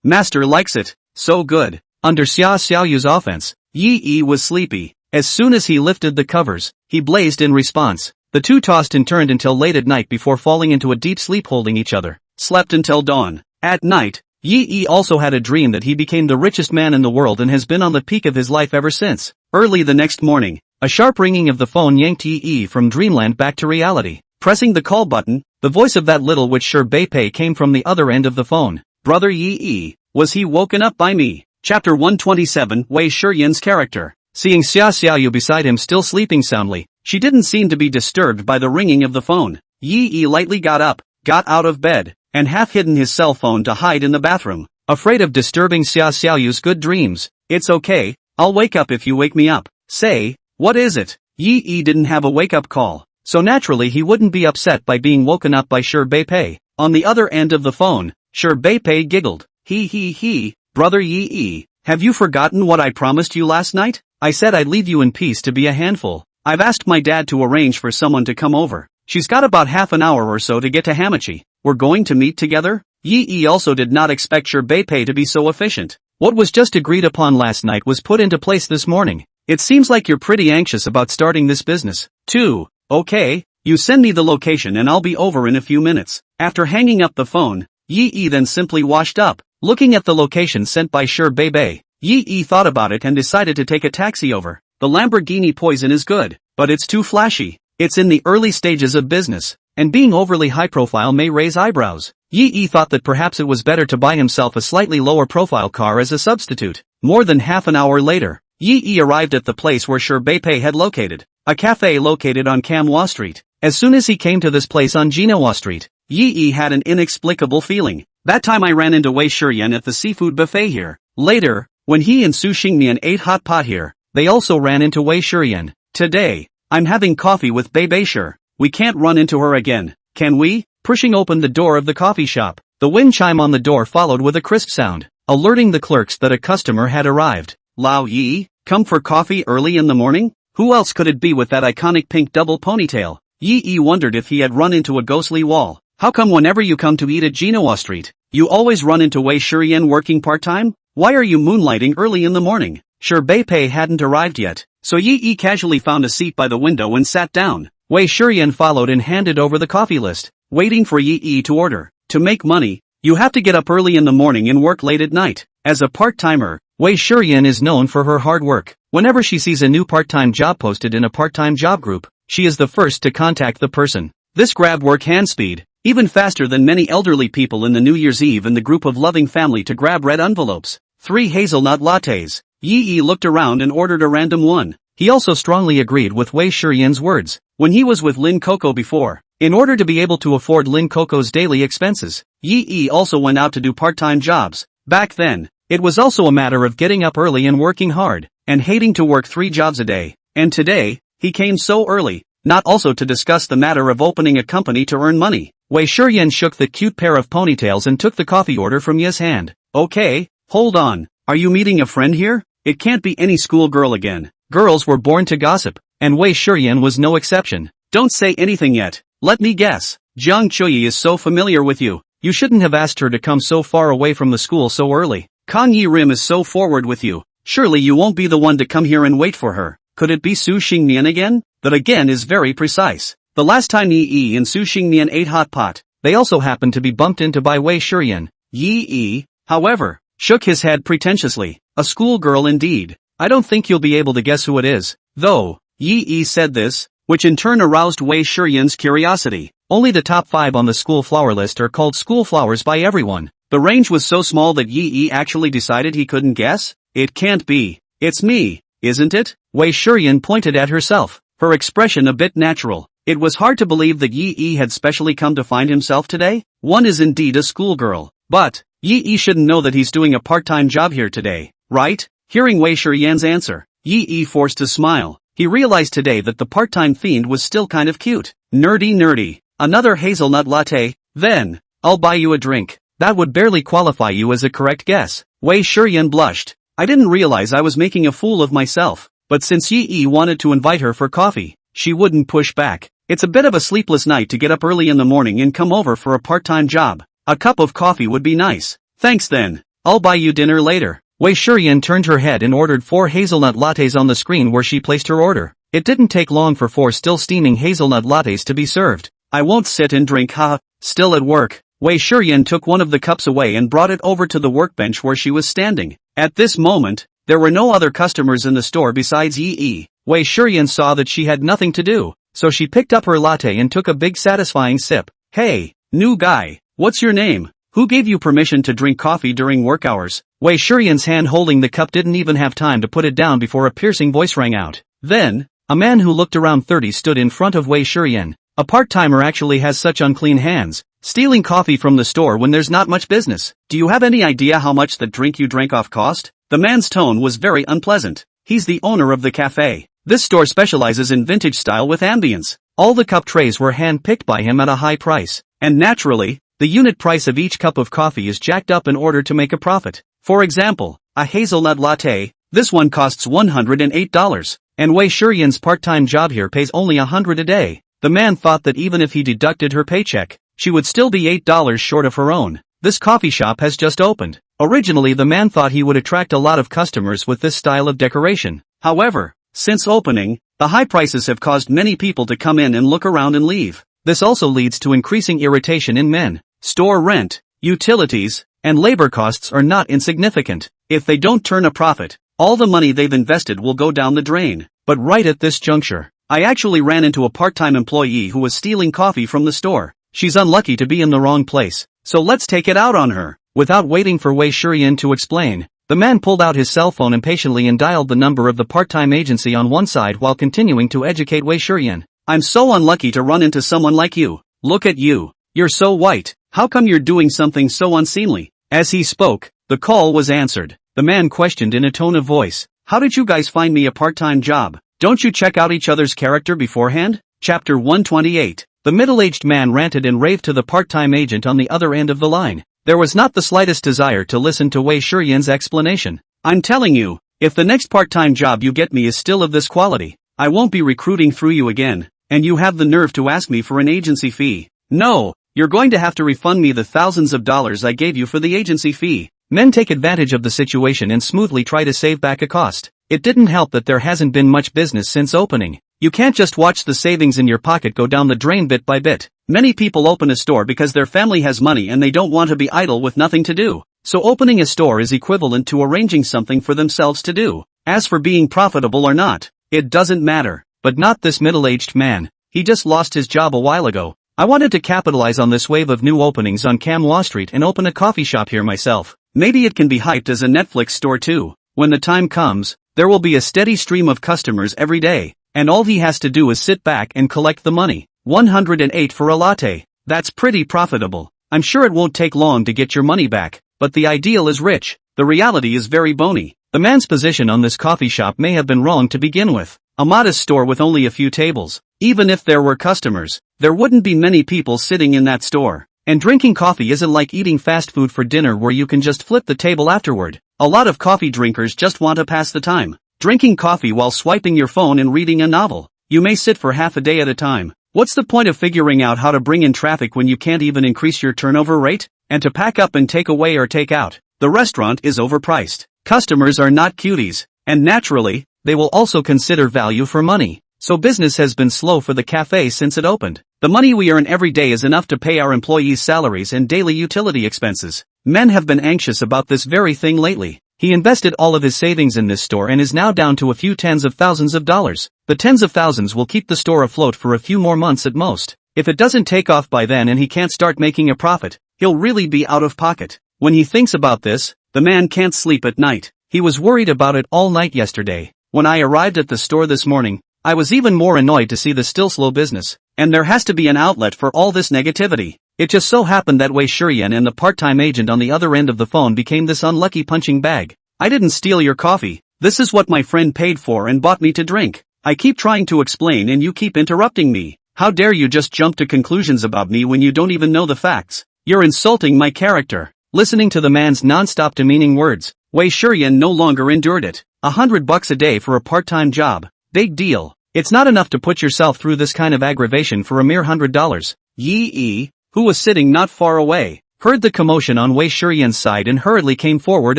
master likes it, so good. Under Xia Xiaoyu's offense, Yi Yi was sleepy. As soon as he lifted the covers, he blazed in response. The two tossed and turned until late at night before falling into a deep sleep holding each other. Slept until dawn. At night, Yi Yi also had a dream that he became the richest man in the world and has been on the peak of his life ever since. Early the next morning, a sharp ringing of the phone yanked Yi Yi from dreamland back to reality. Pressing the call button, the voice of that little witch Shi Beipei came from the other end of the phone. Brother Yi Yi, was he woken up by me? Chapter 127 Wei Shiyan's character. Seeing Xia Xiaoyu beside him still sleeping soundly, she didn't seem to be disturbed by the ringing of the phone. Yi Yi lightly got up, got out of bed, and half hidden his cell phone to hide in the bathroom, afraid of disturbing Xia Xiaoyu's good dreams. It's okay, I'll wake up if you wake me up. Say, what is it? Yi Yi didn't have a wake-up call, so naturally he wouldn't be upset by being woken up by Shi Beipei. On the other end of the phone, Shi Beipei giggled. He, brother Yi Yi, have you forgotten what I promised you last night? I said I'd leave you in peace to be a handful. I've asked my dad to arrange for someone to come over. She's got about half an hour or so to get to Hamachi. We're going to meet together? Yi Yi also did not expect Shi Beipei to be so efficient. What was just agreed upon last night was put into place this morning. It seems like you're pretty anxious about starting this business, too. Okay, you send me the location and I'll be over in a few minutes. After hanging up the phone, Yi Yi then simply washed up. Looking at the location sent by Shi Beipei, Yi Yi thought about it and decided to take a taxi over. The Lamborghini Poison is good, but it's too flashy. It's in the early stages of business, and being overly high profile may raise eyebrows. Yi Yi thought that perhaps it was better to buy himself a slightly lower profile car as a substitute. More than half an hour later, Yi Yi arrived at the place where Shi Beipei had located, a cafe located on Manhwa Street. As soon as he came to this place on Jinhua Street, Yi Yi had an inexplicable feeling. That time I ran into Wei Shiyan at the seafood buffet here. Later, when he and Su Xingnian ate hot pot here, they also ran into Wei Shiyan. Today, I'm having coffee with Bei Shi. We can't run into her again, can we? Pushing open the door of the coffee shop, the wind chime on the door followed with a crisp sound, alerting the clerks that a customer had arrived. Lao Yi, come for coffee early in the morning? Who else could it be with that iconic pink double ponytail? Yi Yi wondered if he had run into a ghostly wall. How come whenever you come to eat at Jinhua Street, you always run into Wei Shiyan working part-time? Why are you moonlighting early in the morning? Shi Beipei hadn't arrived yet, so Yi Yi casually found a seat by the window and sat down. Wei Shiyan followed and handed over the coffee list, waiting for Yi Yi to order. To make money, you have to get up early in the morning and work late at night. As a part-timer, Wei Shiyan is known for her hard work. Whenever she sees a new part-time job posted in a part-time job group, she is the first to contact the person. This grabbed work hand speed, even faster than many elderly people in the New Year's Eve in the group of loving family to grab red envelopes. 3 hazelnut lattes. Yi Yi looked around and ordered a random one. He also strongly agreed with Wei Shiyan's words. When he was with Lin Coco before, in order to be able to afford Lin Coco's daily expenses, Yi Yi also went out to do part-time jobs. Back then, it was also a matter of getting up early and working hard, and hating to work 3 jobs a day. And today, he came so early, not also to discuss the matter of opening a company to earn money. Wei Shiyan shook the cute pair of ponytails and took the coffee order from Yi's hand. Okay, hold on, are you meeting a friend here? It can't be any schoolgirl again. Girls were born to gossip, and Wei Shiyan was no exception. Don't say anything yet, let me guess. Jiang Chuyi is so familiar with you. You shouldn't have asked her to come so far away from the school so early. Kang Yi Rim is so forward with you. Surely you won't be the one to come here and wait for her. Could it be Su Xingnian again? That again is very precise. The last time Yi Yi and Su Xingnian ate hot pot, they also happened to be bumped into by Wei Shiyan. Yi Yi, however, shook his head pretentiously. A schoolgirl indeed. I don't think you'll be able to guess who it is. Though, Yi Yi said this, which in turn aroused Wei Shiyan's curiosity. Only the top 5 on the school flower list are called school flowers by everyone. The range was so small that Yi actually decided he couldn't guess. It can't be. It's me, isn't it? Wei Shurian pointed at herself, her expression a bit natural. It was hard to believe that Yi had specially come to find himself today. One is indeed a schoolgirl. But, Yi shouldn't know that he's doing a part-time job here today, right? Hearing Wei Shurian's answer, Yi forced a smile. He realized today that the part-time fiend was still kind of cute. Nerdy. Another hazelnut latte? Then, I'll buy you a drink. That would barely qualify you as a correct guess. Wei Shurian blushed. I didn't realize I was making a fool of myself. But since Yi wanted to invite her for coffee, she wouldn't push back. It's a bit of a sleepless night to get up early in the morning and come over for a part-time job. A cup of coffee would be nice. Thanks then. I'll buy you dinner later. Wei Shurian turned her head and ordered 4 hazelnut lattes on the screen where she placed her order. It didn't take long for 4 still steaming hazelnut lattes to be served. I won't sit and drink, haha. Still at work. Wei Shurian took one of the cups away and brought it over to the workbench where she was standing. At this moment, there were no other customers in the store besides Yi. Wei Shurian saw that she had nothing to do, so she picked up her latte and took a big satisfying sip. Hey, new guy, what's your name? Who gave you permission to drink coffee during work hours? Wei Shurian's hand holding the cup didn't even have time to put it down before a piercing voice rang out. Then, a man who looked around 30 stood in front of Wei Shurian. A part-timer actually has such unclean hands, stealing coffee from the store when there's not much business. Do you have any idea how much that drink you drank off cost? The man's tone was very unpleasant. He's the owner of the cafe. This store specializes in vintage style with ambience. All the cup trays were hand-picked by him at a high price. And naturally, the unit price of each cup of coffee is jacked up in order to make a profit. For example, a hazelnut latte, this one costs $108. And Wei Shurian's part-time job here pays only $100 a day. The man thought that even if he deducted her paycheck, she would still be $8 short of her own. This coffee shop has just opened. Originally the man thought he would attract a lot of customers with this style of decoration. However, since opening, the high prices have caused many people to come in and look around and leave. This also leads to increasing irritation in men. Store rent, utilities, and labor costs are not insignificant. If they don't turn a profit, all the money they've invested will go down the drain. But right at this juncture, I actually ran into a part-time employee who was stealing coffee from the store. She's unlucky to be in the wrong place, so let's take it out on her. Without waiting for Wei Shurian to explain, the man pulled out his cell phone impatiently and dialed the number of the part-time agency on one side while continuing to educate Wei Shurian. I'm so unlucky to run into someone like you. Look at you. You're so white. How come you're doing something so unseemly? As he spoke, the call was answered. The man questioned in a tone of voice. How did you guys find me a part-time job? Don't you check out each other's character beforehand? Chapter 128. The middle-aged man ranted and raved to the part-time agent on the other end of the line. There was not the slightest desire to listen to Wei Shurian's explanation. I'm telling you, if the next part-time job you get me is still of this quality, I won't be recruiting through you again, and you have the nerve to ask me for an agency fee. No, you're going to have to refund me the thousands of dollars I gave you for the agency fee. Men take advantage of the situation and smoothly try to save back a cost. It didn't help that there hasn't been much business since opening. You can't just watch the savings in your pocket go down the drain bit by bit. Many people open a store because their family has money and they don't want to be idle with nothing to do. So opening a store is equivalent to arranging something for themselves to do. As for being profitable or not, it doesn't matter. But not this middle-aged man. He just lost his job a while ago. I wanted to capitalize on this wave of new openings on Manhwa Street and open a coffee shop here myself. Maybe it can be hyped as a Netflix store too. When the time comes, there will be a steady stream of customers every day, and all he has to do is sit back and collect the money. 108 for a latte. That's pretty profitable. I'm sure it won't take long to get your money back, but the ideal is rich. The reality is very bony. The man's position on this coffee shop may have been wrong to begin with. A modest store with only a few tables. Even if there were customers, there wouldn't be many people sitting in that store. And drinking coffee isn't like eating fast food for dinner where you can just flip the table afterward. A lot of coffee drinkers just want to pass the time. Drinking coffee while swiping your phone and reading a novel. You may sit for half a day at a time. What's the point of figuring out how to bring in traffic when you can't even increase your turnover rate? And to pack up and take away or take out, the restaurant is overpriced. Customers are not cuties. And naturally, they will also consider value for money. So business has been slow for the cafe since it opened. The money we earn every day is enough to pay our employees' salaries and daily utility expenses. Men have been anxious about this very thing lately. He invested all of his savings in this store and is now down to a few tens of thousands of dollars. The tens of thousands will keep the store afloat for a few more months at most. If it doesn't take off by then and he can't start making a profit, he'll really be out of pocket. When he thinks about this, the man can't sleep at night. He was worried about it all night yesterday. When I arrived at the store this morning, I was even more annoyed to see the still slow business. And there has to be an outlet for all this negativity. It just so happened that Wei Shurian and the part-time agent on the other end of the phone became this unlucky punching bag. I didn't steal your coffee. This is what my friend paid for and bought me to drink. I keep trying to explain and you keep interrupting me. How dare you just jump to conclusions about me when you don't even know the facts? You're insulting my character. Listening to the man's non-stop demeaning words, Wei Shurian no longer endured it. $100 a day for a part-time job. Big deal. It's not enough to put yourself through this kind of aggravation for a mere $100. Yi, who was sitting not far away, heard the commotion on Wei Shurian's side and hurriedly came forward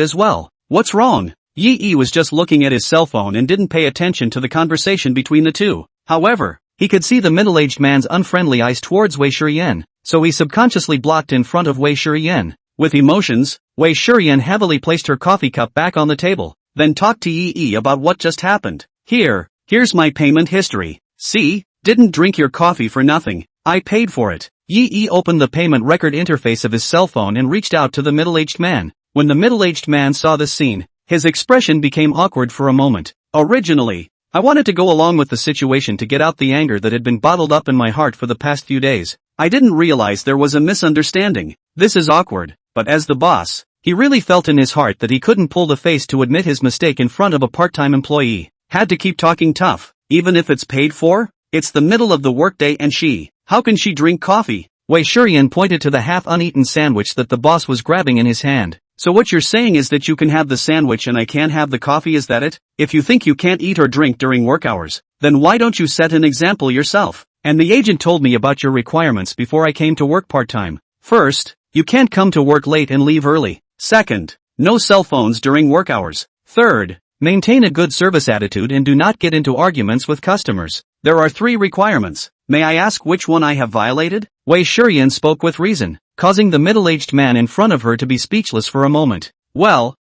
as well. What's wrong? Yi was just looking at his cell phone and didn't pay attention to the conversation between the two. However, he could see the middle-aged man's unfriendly eyes towards Wei Shurian, so he subconsciously blocked in front of Wei Shurian. With emotions, Wei Shurian heavily placed her coffee cup back on the table, then talked to Yi about what just happened. Here's my payment history. See, didn't drink your coffee for nothing. I paid for it. Yi opened the payment record interface of his cell phone and reached out to the middle-aged man. When the middle-aged man saw this scene, his expression became awkward for a moment. Originally, I wanted to go along with the situation to get out the anger that had been bottled up in my heart for the past few days. I didn't realize there was a misunderstanding. This is awkward. But as the boss, he really felt in his heart that he couldn't pull the face to admit his mistake in front of a part-time employee. Had to keep talking tough, even if it's paid for? It's the middle of the workday and how can she drink coffee? Wei Shurian pointed to the half-uneaten sandwich that the boss was grabbing in his hand. So what you're saying is that you can have the sandwich and I can't have the coffee, is that it? If you think you can't eat or drink during work hours, then why don't you set an example yourself? And the agent told me about your requirements before I came to work part-time. First, you can't come to work late and leave early. Second, no cell phones during work hours. Third, maintain a good service attitude and do not get into arguments with customers. There are 3 requirements. May I ask which one I have violated? Wei Shurian spoke with reason, causing the middle-aged man in front of her to be speechless for a moment. Well,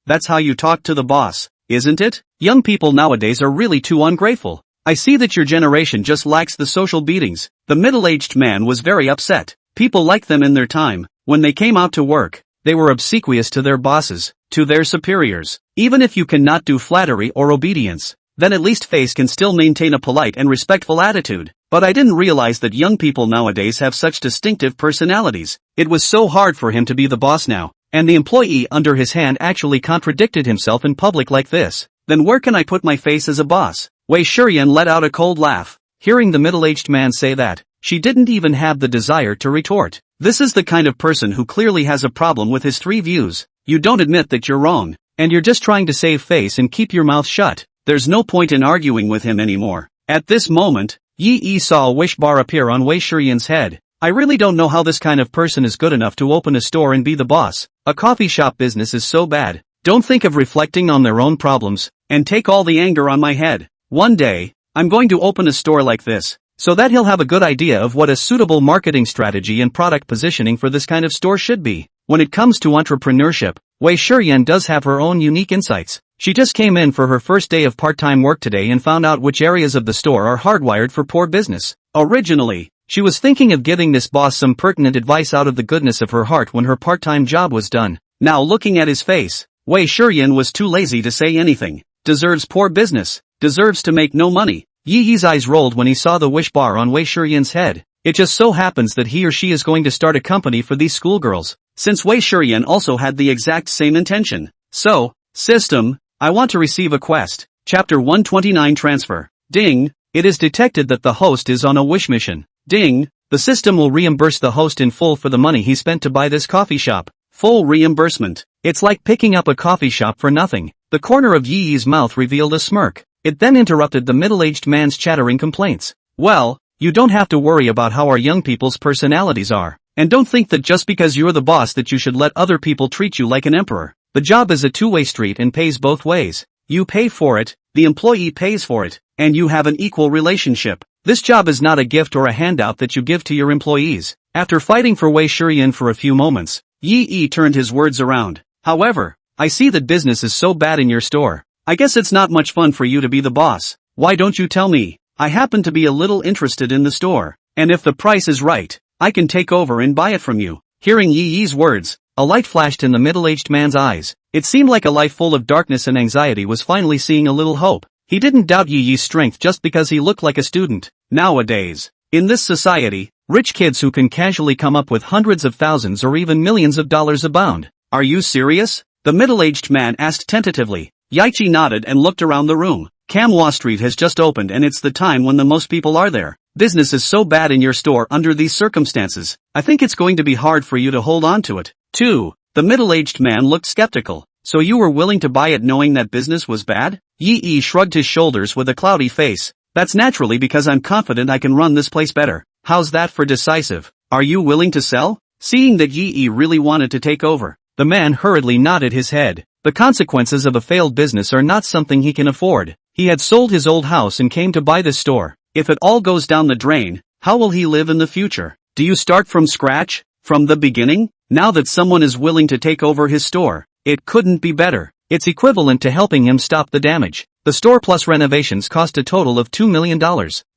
that's how you talk to the boss, isn't it? Young people nowadays are really too ungrateful. I see that your generation just lacks the social beatings. The middle-aged man was very upset. People like them in their time. When they came out to work, they were obsequious to their bosses, to their superiors. Even if you cannot do flattery or obedience, then at least face can still maintain a polite and respectful attitude. But I didn't realize that young people nowadays have such distinctive personalities. It was so hard for him to be the boss now, and the employee under his hand actually contradicted himself in public like this. Then where can I put my face as a boss? Wei Shurian let out a cold laugh. Hearing the middle-aged man say that, she didn't even have the desire to retort. This is the kind of person who clearly has a problem with his 3 views. You don't admit that you're wrong, and you're just trying to save face and keep your mouth shut. There's no point in arguing with him anymore. At this moment, Yi saw a wish bar appear on Wei Shurian's head. I really don't know how this kind of person is good enough to open a store and be the boss. A coffee shop business is so bad. Don't think of reflecting on their own problems, and take all the anger on my head. One day, I'm going to open a store like this, so that he'll have a good idea of what a suitable marketing strategy and product positioning for this kind of store should be. When it comes to entrepreneurship, Wei Shurian does have her own unique insights. She just came in for her first day of part-time work today and found out which areas of the store are hardwired for poor business. Originally, she was thinking of giving this boss some pertinent advice out of the goodness of her heart when her part-time job was done. Now looking at his face, Wei Shurian was too lazy to say anything. Deserves poor business. Deserves to make no money. Yi's eyes rolled when he saw the wish bar on Wei Shurian's head. It just so happens that he or she is going to start a company for these schoolgirls, since Wei Shurian also had the exact same intention. So, system, I want to receive a quest. Chapter 129 Transfer. Ding, it is detected that the host is on a wish mission. Ding, the system will reimburse the host in full for the money he spent to buy this coffee shop. Full reimbursement. It's like picking up a coffee shop for nothing. The corner of Yi's mouth revealed a smirk. It then interrupted the middle-aged man's chattering complaints. Well, you don't have to worry about how our young people's personalities are. And don't think that just because you're the boss that you should let other people treat you like an emperor. The job is a two-way street and pays both ways. You pay for it, the employee pays for it, and you have an equal relationship. This job is not a gift or a handout that you give to your employees. After fighting for Wei Shurian for a few moments, Yi turned his words around. However, I see that business is so bad in your store. I guess it's not much fun for you to be the boss. Why don't you tell me? I happen to be a little interested in the store, and if the price is right, I can take over and buy it from you. Hearing Yi's words, A light flashed in the middle-aged man's eyes. It seemed like a life full of darkness and anxiety was finally seeing a little hope. He didn't doubt Yi Yi's strength just because he looked like a student. Nowadays, in this society, rich kids who can casually come up with hundreds of thousands or even millions of dollars abound. Are you serious? The middle-aged man asked tentatively. Yichi nodded and looked around the room. Manhwa Street has just opened and it's the time when the most people are there. Business is so bad in your store under these circumstances. I think it's going to be hard for you to hold on to it. 2. The middle-aged man looked skeptical. So you were willing to buy it knowing that business was bad? Yi Yi shrugged his shoulders with a cloudy face. That's naturally because I'm confident I can run this place better. How's that for decisive? Are you willing to sell? Seeing that Yi Yi really wanted to take over, the man hurriedly nodded his head. The consequences of a failed business are not something he can afford. He had sold his old house and came to buy this store. If it all goes down the drain, how will he live in the future? Do you start from scratch? From the beginning? Now that someone is willing to take over his store, it couldn't be better. It's equivalent to helping him stop the damage. The store plus renovations cost a total of $2 million.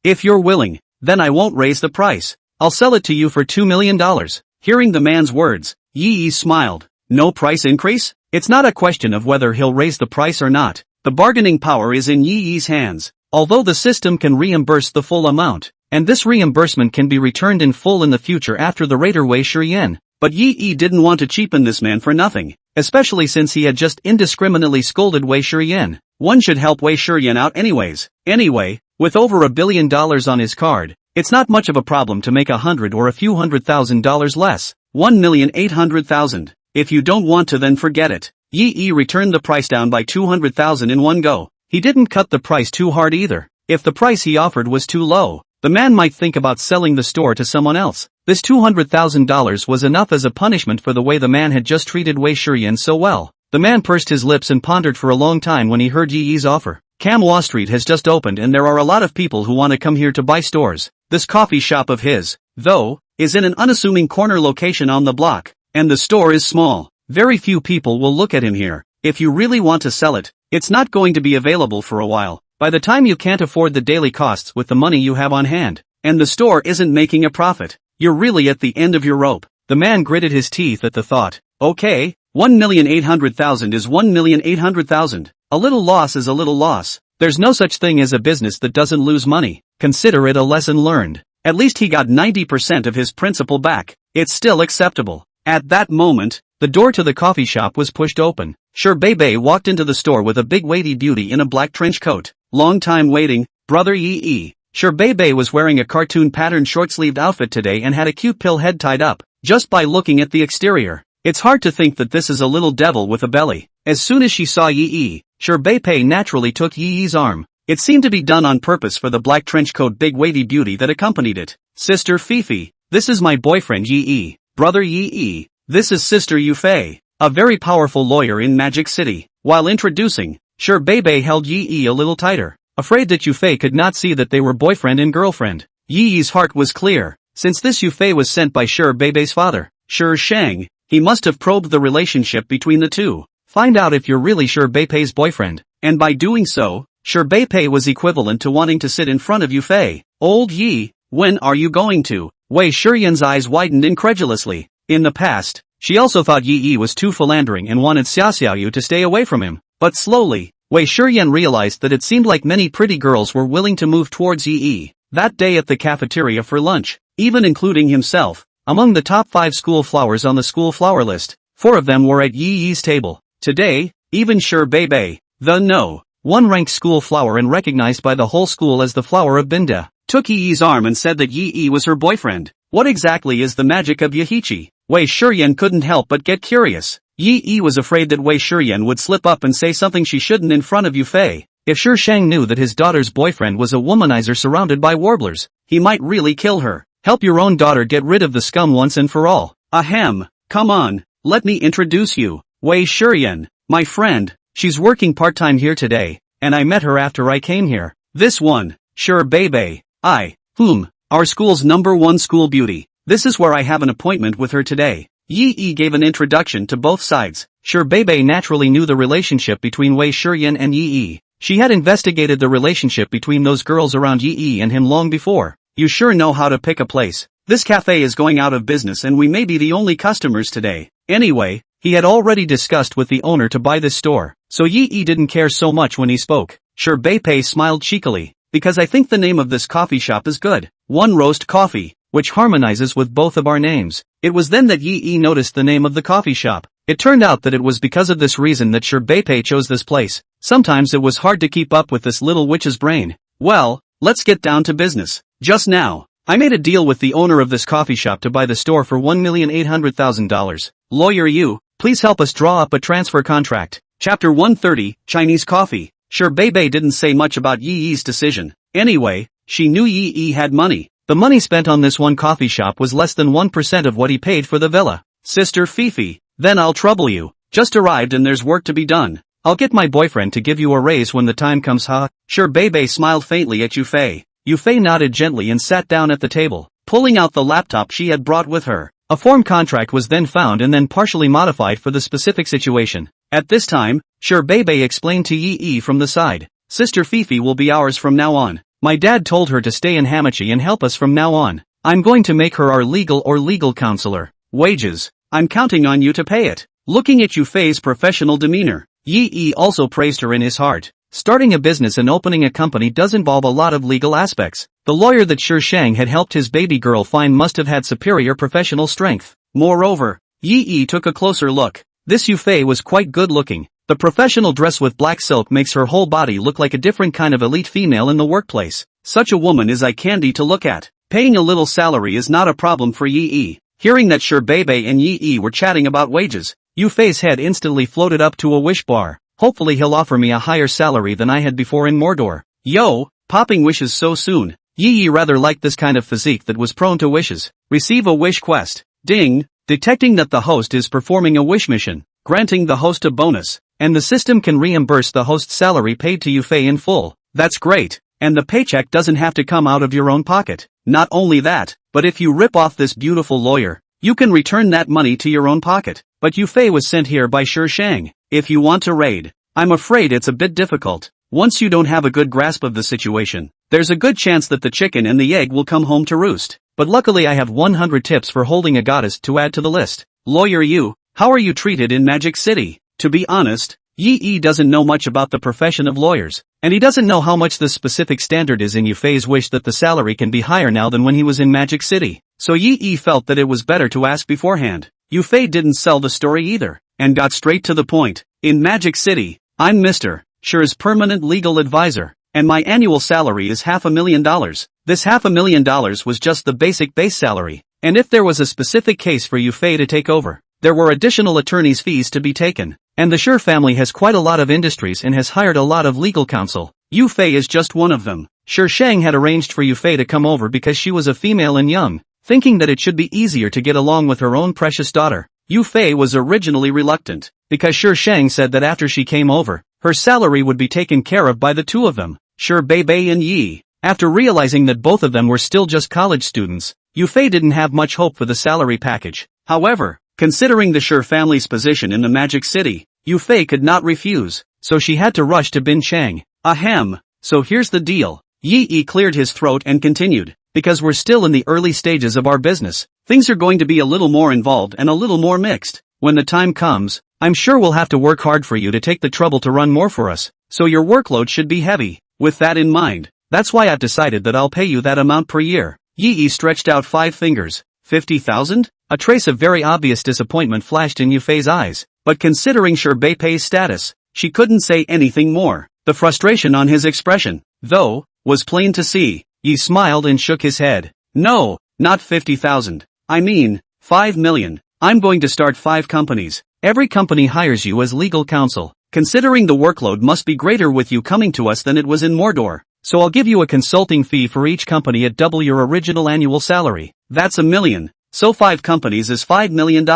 If you're willing, then I won't raise the price. I'll sell it to you for $2 million. Hearing the man's words, Yi Yi smiled. No price increase? It's not a question of whether he'll raise the price or not. The bargaining power is in Yi Yi's hands. Although the system can reimburse the full amount, and this reimbursement can be returned in full in the future after the raider Wei Shiyan. But Yi Yi didn't want to cheapen this man for nothing, especially since he had just indiscriminately scolded Wei Shiyan. One should help Wei Shiyan out anyways. Anyway, with over $1 billion on his card, it's not much of a problem to make $100,000 or a few $100,000 less. 1,800,000. If you don't want to, then forget it. Yi Yi returned the price down by 200,000 in one go. He didn't cut the price too hard either. If the price he offered was too low, the man might think about selling the store to someone else. This $200,000 was enough as a punishment for the way the man had just treated Wei Shiyan so well. The man pursed his lips and pondered for a long time when he heard Yi Yi's offer. Manhwa Street has just opened and there are a lot of people who want to come here to buy stores. This coffee shop of his, though, is in an unassuming corner location on the block, and the store is small. Very few people will look at him here. If you really want to sell it, it's not going to be available for a while. By the time you can't afford the daily costs with the money you have on hand, and the store isn't making a profit, you're really at the end of your rope. The man gritted his teeth at the thought. Okay, 1,800,000 is 1,800,000. A little loss is a little loss. There's no such thing as a business that doesn't lose money. Consider it a lesson learned. At least he got 90% of his principal back. It's still acceptable. At that moment, the door to the coffee shop was pushed open. Bebe walked into the store with a big weighty beauty in a black trench coat. Long time waiting, brother Yi Yi. Bebe was wearing a cartoon patterned short-sleeved outfit today and had a cute pill head tied up. Just by looking at the exterior, it's hard to think that this is a little devil with a belly. As soon as she saw Yi Yi, Bebe naturally took Yi Yi's arm. It seemed to be done on purpose for the black trench coat big weighty beauty that accompanied it. Sister Fifi, this is my boyfriend Yi Yi. Brother Yi Yi, this is Sister Yufei, a very powerful lawyer in Magic City. While introducing, Bebe held Yi Yi a little tighter, afraid that Yufei could not see that they were boyfriend and girlfriend. Yi Yi's heart was clear, since this Yufei was sent by Bebe's father, Shang. He must have probed the relationship between the two. Find out if you're really Bebe's boyfriend, and by doing so, Bebe was equivalent to wanting to sit in front of Yufei. Old Yi, when are you going to? Wei Shiyan's eyes widened incredulously. In the past, she also thought Yi Yi was too philandering and wanted Xiaoyu to stay away from him. But slowly, Wei Shiyan realized that it seemed like many pretty girls were willing to move towards Yi Yi. That day at the cafeteria for lunch, even including himself, among the top 5 school flowers on the school flower list, 4 of them were at Yi Yi's table. Today, even Bebe, the No. 1 ranked school flower and recognized by the whole school as the flower of Binda, took Yi Yi's arm and said that Yi Yi was her boyfriend. What exactly is the magic of Yahichi? Wei Shiyan couldn't help but get curious. Yi Yi was afraid that Wei Shiyan would slip up and say something she shouldn't in front of Yufei. If Shang knew that his daughter's boyfriend was a womanizer surrounded by warblers, he might really kill her. Help your own daughter get rid of the scum once and for all. Ahem, come on, let me introduce you. Wei Shiyan, my friend, she's working part-time here today, and I met her after I came here. This one, Bebe, our school's #1 school beauty. This is where I have an appointment with her today. Yi Yi gave an introduction to both sides. Bebe naturally knew the relationship between Wei Shiyan and Yi Yi. She had investigated the relationship between those girls around Yi Yi and him long before. You sure know how to pick a place. This cafe is going out of business and we may be the only customers today. Anyway, he had already discussed with the owner to buy this store, so Yi didn't care so much when he spoke. Sure, Bei smiled cheekily, because I think the name of this coffee shop is good. One Roast Coffee, which harmonizes with both of our names. It was then that Yi noticed the name of the coffee shop. It turned out that it was because of this reason that Sure Bei chose this place. Sometimes it was hard to keep up with this little witch's brain. Well, let's get down to business. Just now, I made a deal with the owner of this coffee shop to buy the store for $1,800,000. Lawyer Yu, please help us draw up a transfer contract. Chapter 130, Chinese Coffee. Sure, Bei didn't say much about Yi's decision. Anyway, she knew Yi had money. The money spent on this one coffee shop was less than 1% of what he paid for the villa. Sister Fifi, then I'll trouble you. Just arrived and there's work to be done. I'll get my boyfriend to give you a raise when the time comes, huh? Sure, Bei smiled faintly at Yu Fei. Yu Fei nodded gently and sat down at the table, pulling out the laptop she had brought with her. A form contract was then found and then partially modified for the specific situation. At this time, Sure Bei explained to Yi from the side. Sister Fifi will be ours from now on. My dad told her to stay in Hamachi and help us from now on. I'm going to make her our legal counselor. Wages. I'm counting on you to pay it. Looking at Yu Fei's professional demeanor, Yi also praised her in his heart. Starting a business and opening a company does involve a lot of legal aspects. The lawyer that Sure Shang had helped his baby girl find must have had superior professional strength. Moreover, Yi took a closer look. This Yu Fei was quite good looking. The professional dress with black silk makes her whole body look like a different kind of elite female in the workplace. Such a woman is eye candy to look at. Paying a little salary is not a problem for Yi. Hearing that Sure Bei and Yi were chatting about wages, Yu Fei's head instantly floated up to a wish bar. Hopefully he'll offer me a higher salary than I had before in Mordor. Yo, popping wishes so soon. Yi rather liked this kind of physique that was prone to wishes. Receive a wish quest. Ding, detecting that the host is performing a wish mission, granting the host a bonus, and the system can reimburse the host's salary paid to Yu Fei in full. That's great, and the paycheck doesn't have to come out of your own pocket. Not only that, but if you rip off this beautiful lawyer, you can return that money to your own pocket. But Yu Fei was sent here by Sure Shang. If you want to raid, I'm afraid it's a bit difficult. Once you don't have a good grasp of the situation, there's a good chance that the chicken and the egg will come home to roost. But luckily I have 100 tips for holding a goddess to add to the list. Lawyer Yu, how are you treated in Magic City? To be honest, Yi doesn't know much about the profession of lawyers, and he doesn't know how much the specific standard is in Yu Fei's wish that the salary can be higher now than when he was in Magic City. So Yi felt that it was better to ask beforehand. Yu Fei didn't sell the story either, and got straight to the point. In Magic City, I'm Mr. Sure's permanent legal advisor, and my annual salary is $500,000. This $500,000 was just the basic base salary, and if there was a specific case for Yu Fei to take over, there were additional attorney's fees to be taken. And the Sure family has quite a lot of industries and has hired a lot of legal counsel. Yu Fei is just one of them. Sure Shang had arranged for Yu Fei to come over because she was a female and young, thinking that it should be easier to get along with her own precious daughter. Yu Fei was originally reluctant, because Sure Shang said that after she came over, her salary would be taken care of by the two of them, Sure Bei and Yi. After realizing that both of them were still just college students, Yu Fei didn't have much hope for the salary package. However, considering the Sure family's position in the Magic City, Yu Fei could not refuse, so she had to rush to Bin Chang. Ahem, so here's the deal. Yi cleared his throat and continued, because we're still in the early stages of our business, things are going to be a little more involved and a little more mixed. When the time comes, I'm sure we'll have to work hard for you to take the trouble to run more for us, so your workload should be heavy. With that in mind, that's why I've decided that I'll pay you that amount per year. Yi stretched out 5 fingers. 50,000? A trace of very obvious disappointment flashed in Yu Fei's eyes, but considering Sure Bei's status, she couldn't say anything more. The frustration on his expression, though, was plain to see. Yi smiled and shook his head. No, not 50,000. I mean, 5 million. I'm going to start 5 companies. Every company hires you as legal counsel. Considering the workload must be greater with you coming to us than it was in Mordor. So I'll give you a consulting fee for each company at double your original annual salary. That's $1 million. So 5 companies is $5 million.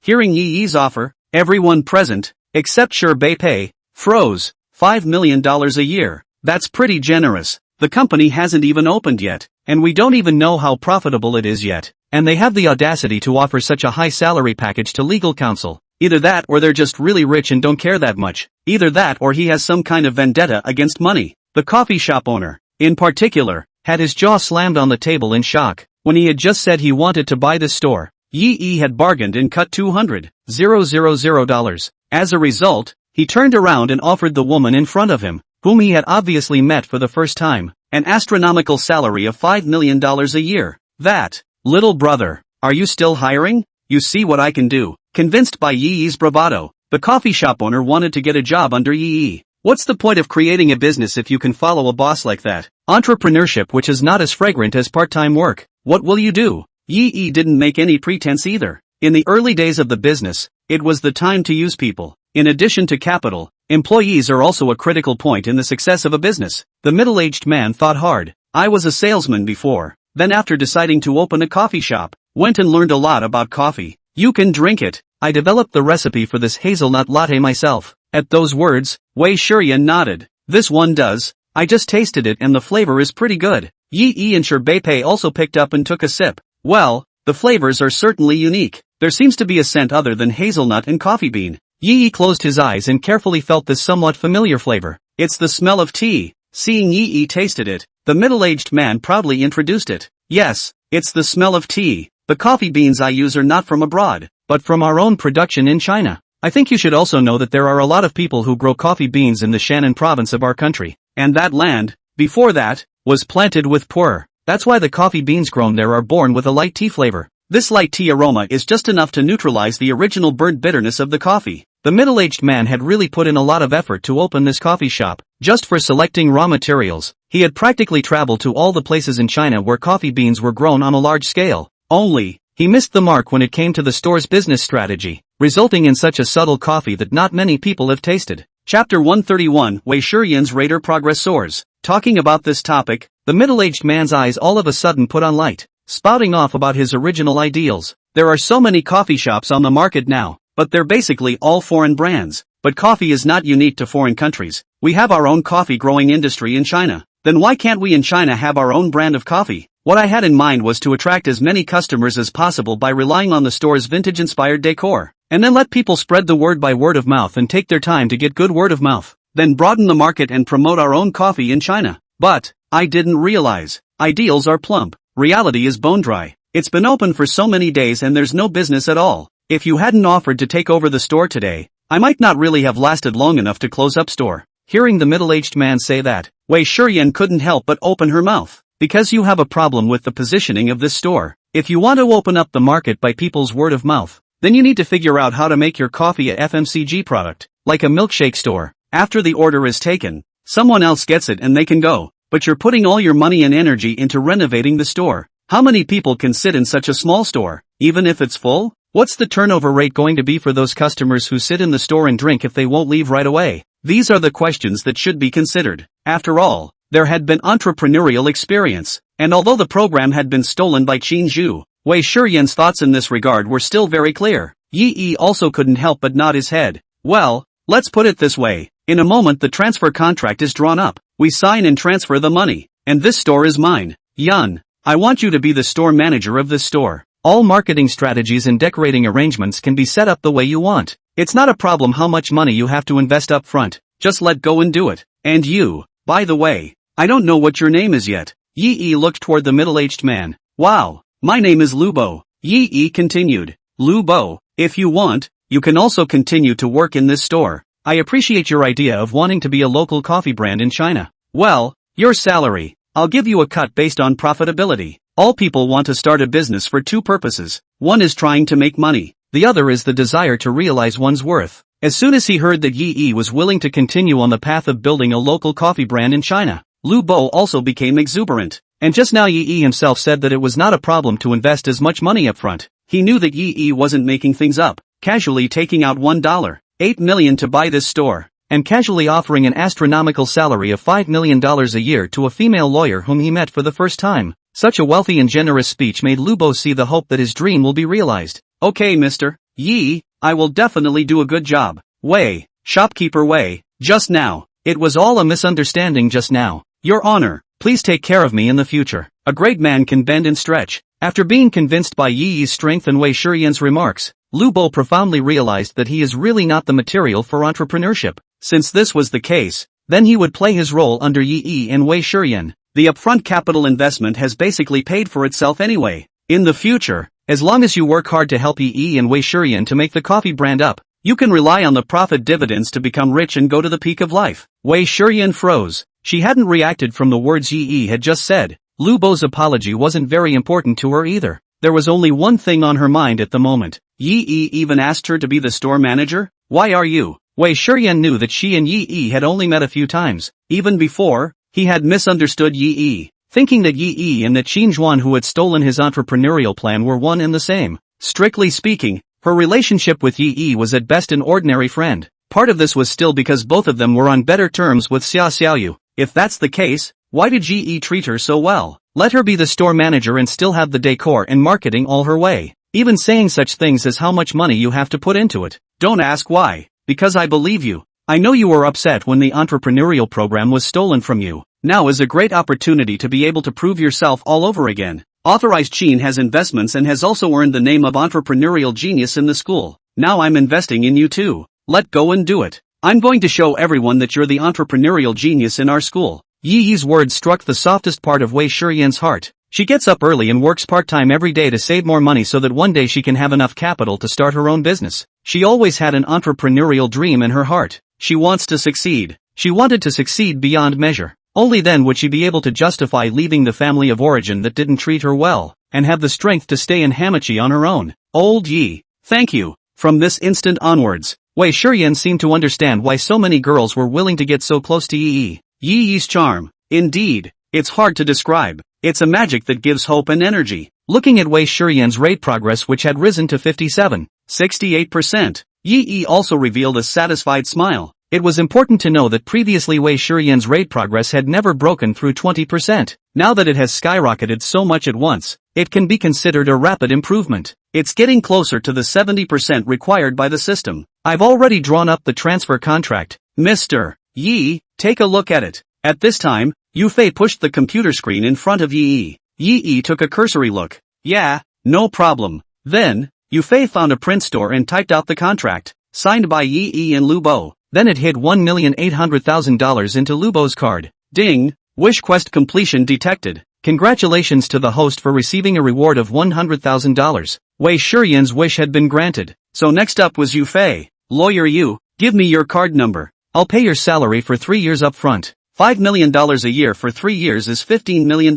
Hearing Yi's offer, everyone present, except Sure Bei, froze. $5 million a year. That's pretty generous. The company hasn't even opened yet, and we don't even know how profitable it is yet, and they have the audacity to offer such a high salary package to legal counsel. Either that or they're just really rich and don't care that much. Either that or he has some kind of vendetta against money. The coffee shop owner, in particular, had his jaw slammed on the table in shock. When he had just said he wanted to buy this store, Yi had bargained and cut $200,000. As a result, he turned around and offered the woman in front of him, whom he had obviously met for the first time, an astronomical salary of $5 million a year. That, little brother, are you still hiring? You see what I can do. Convinced by Yi's bravado, the coffee shop owner wanted to get a job under Yi. What's the point of creating a business if you can follow a boss like that? Entrepreneurship which is not as fragrant as part-time work. What will you do? Yi didn't make any pretense either. In the early days of the business, it was the time to use people. In addition to capital, employees are also a critical point in the success of a business. The middle-aged man thought hard. I was a salesman before. Then after deciding to open a coffee shop, went and learned a lot about coffee. You can drink it. I developed the recipe for this hazelnut latte myself. At those words, Wei Shiyan nodded. This one does. I just tasted it and the flavor is pretty good. Yi and Sherbei also picked up and took a sip. Well, the flavors are certainly unique. There seems to be a scent other than hazelnut and coffee bean. Yi closed his eyes and carefully felt this somewhat familiar flavor. It's the smell of tea. Seeing Yi tasted it, the middle-aged man proudly introduced it. Yes, it's the smell of tea. The coffee beans I use are not from abroad, but from our own production in China. I think you should also know that there are a lot of people who grow coffee beans in the Shannon province of our country. And that land, before that, was planted with pu'er. That's why the coffee beans grown there are born with a light tea flavor. This light tea aroma is just enough to neutralize the original burnt bitterness of the coffee. The middle-aged man had really put in a lot of effort to open this coffee shop. Just for selecting raw materials, he had practically traveled to all the places in China where coffee beans were grown on a large scale. Only, he missed the mark when it came to the store's business strategy, resulting in such a subtle coffee that not many people have tasted. Chapter 131, Wei Shiyan's Raider Progress Soars. Talking about this topic, the middle-aged man's eyes all of a sudden put on light, spouting off about his original ideals. There are so many coffee shops on the market now, but they're basically all foreign brands. But coffee is not unique to foreign countries. We have our own coffee growing industry in China. Then why can't we in China have our own brand of coffee? What I had in mind was to attract as many customers as possible by relying on the store's vintage-inspired decor, and then let people spread the word by word of mouth and take their time to get good word of mouth. Then broaden the market and promote our own coffee in China. But I didn't realize. Ideals are plump. Reality is bone dry. It's been open for so many days and there's no business at all. If you hadn't offered to take over the store today, I might not really have lasted long enough to close up store. Hearing the middle-aged man say that, Wei Shiyan couldn't help but open her mouth. Because you have a problem with the positioning of this store. If you want to open up the market by people's word of mouth, then you need to figure out how to make your coffee a FMCG product, like a milkshake store. After the order is taken, someone else gets it and they can go. But you're putting all your money and energy into renovating the store. How many people can sit in such a small store, even if it's full? What's the turnover rate going to be for those customers who sit in the store and drink if they won't leave right away? These are the questions that should be considered. After all, there had been entrepreneurial experience, and although the program had been stolen by Qin Zhu, Wei Shiyan's thoughts in this regard were still very clear. Yi also couldn't help but nod his head. Well, let's put it this way. In a moment the transfer contract is drawn up. We sign and transfer the money, and this store is mine. Yan, I want you to be the store manager of this store. All marketing strategies and decorating arrangements can be set up the way you want. It's not a problem how much money you have to invest up front. Just let go and do it. And you, by the way, I don't know what your name is yet. Yi looked toward the middle-aged man. Wow, my name is Lu Bo. Yi continued. Lu Bo, if you want, you can also continue to work in this store. I appreciate your idea of wanting to be a local coffee brand in China. Well, your salary, I'll give you a cut based on profitability. All people want to start a business for two purposes. One is trying to make money. The other is the desire to realize one's worth. As soon as he heard that Yi was willing to continue on the path of building a local coffee brand in China, Lu Bo also became exuberant. And just now Yi himself said that it was not a problem to invest as much money up front. He knew that Yi wasn't making things up, casually taking out $1.8 million to buy this store, and casually offering an astronomical salary of $5 million a year to a female lawyer whom he met for the first time. Such a wealthy and generous speech made Lu Bo see the hope that his dream will be realized. Okay, Mr. Yi, I will definitely do a good job. Wei, shopkeeper Wei, just now, it was all a misunderstanding just now. Your Honor, please take care of me in the future. A great man can bend and stretch. After being convinced by Yi's strength and Wei Shiyan's remarks, Lu Bo profoundly realized that he is really not the material for entrepreneurship. Since this was the case, then he would play his role under Yi and Wei Shiyan. The upfront capital investment has basically paid for itself anyway. In the future, As long as you work hard to help Yi and Wei Shurian to make the coffee brand up, you can rely on the profit dividends to become rich and go to the peak of life. Wei Shurian froze. She hadn't reacted from the words Yi had just said. Lu Bo's apology wasn't very important to her either. There was only one thing on her mind at the moment. Yi even asked her to be the store manager? Why are you? Wei Shurian knew that she and Yi had only met a few times. Even before, he had misunderstood Yi, thinking that Yi and that Qin Zhuan who had stolen his entrepreneurial plan were one and the same. Strictly speaking, her relationship with Yi was at best an ordinary friend. Part of this was still because both of them were on better terms with Xia Xiaoyu. If that's the case, why did Yi treat her so well? Let her be the store manager and still have the decor and marketing all her way. Even saying such things as how much money you have to put into it. Don't ask why. Because I believe you. I know you were upset when the entrepreneurial program was stolen from you. Now is a great opportunity to be able to prove yourself all over again. Authorized Qin has investments and has also earned the name of entrepreneurial genius in the school. Now I'm investing in you too. Let go and do it. I'm going to show everyone that you're the entrepreneurial genius in our school. Yi's words struck the softest part of Wei Shurian's heart. She gets up early and works part-time every day to save more money so that one day she can have enough capital to start her own business. She always had an entrepreneurial dream in her heart. She wants to succeed. She wanted to succeed beyond measure. Only then would she be able to justify leaving the family of origin that didn't treat her well, and have the strength to stay in Hamachi on her own. Old Yi. Thank you. From this instant onwards, Wei Shurian seemed to understand why so many girls were willing to get so close to Yi. Yi's charm. Indeed. It's hard to describe. It's a magic that gives hope and energy. Looking at Wei Shurian's raid progress which had risen to 68%, Yi also revealed a satisfied smile. It was important to know that previously Wei Shurian's raid progress had never broken through 20%. Now that it has skyrocketed so much at once, it can be considered a rapid improvement. It's getting closer to the 70% required by the system. I've already drawn up the transfer contract. Mr. Yi, take a look at it. At this time, Yufei pushed the computer screen in front of Yi. Yi took a cursory look. Yeah, no problem. Then, Yufei found a print store and typed out the contract, signed by Yi and Lu Bo. Then it hid $1,800,000 into Lu Bo's card. Ding! Wish quest completion detected. Congratulations to the host for receiving a reward of $100,000. Wei Shurian's wish had been granted. So next up was Yufei. Lawyer Yu, give me your card number. I'll pay your salary for 3 years up front. $5 million a year for 3 years is $15 million.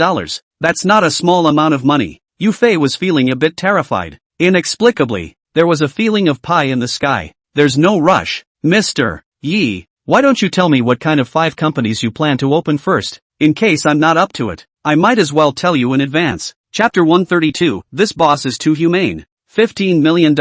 That's not a small amount of money. Yufei was feeling a bit terrified. Inexplicably, there was a feeling of pie in the sky. There's no rush. Mr. Yi, why don't you tell me what kind of 5 companies you plan to open first? In case I'm not up to it, I might as well tell you in advance. Chapter 132, this boss is too humane. $15 million,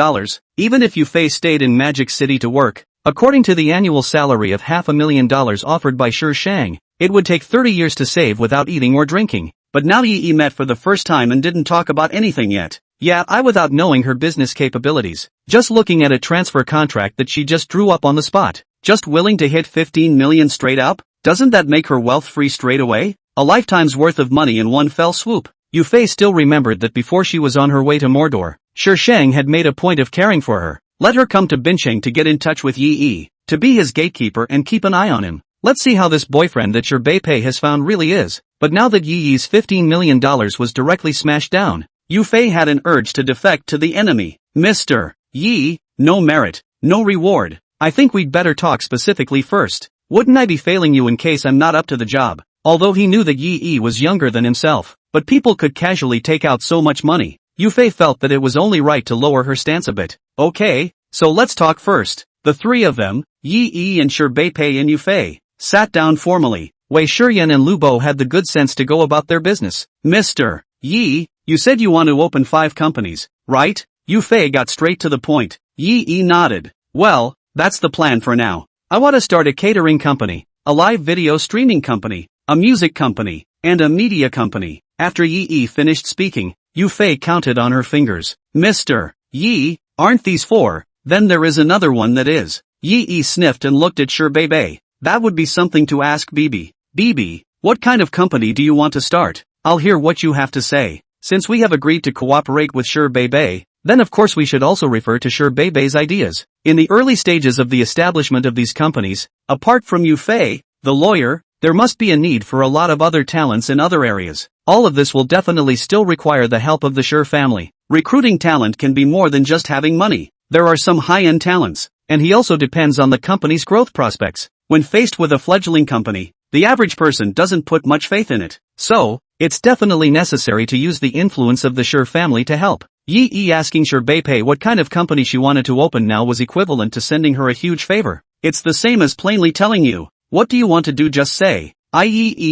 even if Yufei stayed in Magic City to work. According to the annual salary of $500,000 offered by Shi Shang, it would take 30 years to save without eating or drinking. But now Yi met for the first time and didn't talk about anything yet. Yeah, without knowing her business capabilities. Just looking at a transfer contract that she just drew up on the spot. Just willing to hit 15 million straight up? Doesn't that make her wealth free straight away? A lifetime's worth of money in one fell swoop. Yufei still remembered that before she was on her way to Mordor, Shi Shang had made a point of caring for her. Let her come to Bincheng to get in touch with Yi, to be his gatekeeper and keep an eye on him. Let's see how this boyfriend that Shi Beipei has found really is. But now that Yi's $15 million was directly smashed down, Yufei had an urge to defect to the enemy. Mr. Yi, no merit, no reward. I think we'd better talk specifically first. Wouldn't I be failing you in case I'm not up to the job? Although he knew that Yi was younger than himself, but people could casually take out so much money. Yufei felt that it was only right to lower her stance a bit. Okay, so let's talk first. The three of them, Yi and Shi Beipei and Yufei, sat down formally. Wei Shurian and Lu Bo had the good sense to go about their business. Mr. Yi, you said you want to open 5 companies, right? Yufei got straight to the point. Yi nodded. Well, that's the plan for now. I want to start a catering company, a live video streaming company, a music company, and a media company. After Yi finished speaking, Yufei counted on her fingers. Mr. Yi, aren't these 4? Then there is another one that is. Yi sniffed and looked at Shi Beipei. That would be something to ask Bibi. Bibi, what kind of company do you want to start? I'll hear what you have to say. Since we have agreed to cooperate with Shi Beipei, then of course we should also refer to Shi Beipei's ideas. In the early stages of the establishment of these companies, apart from Yufei, the lawyer, there must be a need for a lot of other talents in other areas. All of this will definitely still require the help of the Shi family. Recruiting talent can be more than just having money. There are some high-end talents, and he also depends on the company's growth prospects. When faced with a fledgling company, the average person doesn't put much faith in it. So, it's definitely necessary to use the influence of the Sure family to help. Yi asking Sure Beipei what kind of company she wanted to open now was equivalent to sending her a huge favor. It's the same as plainly telling you, what do you want to do? Just say, I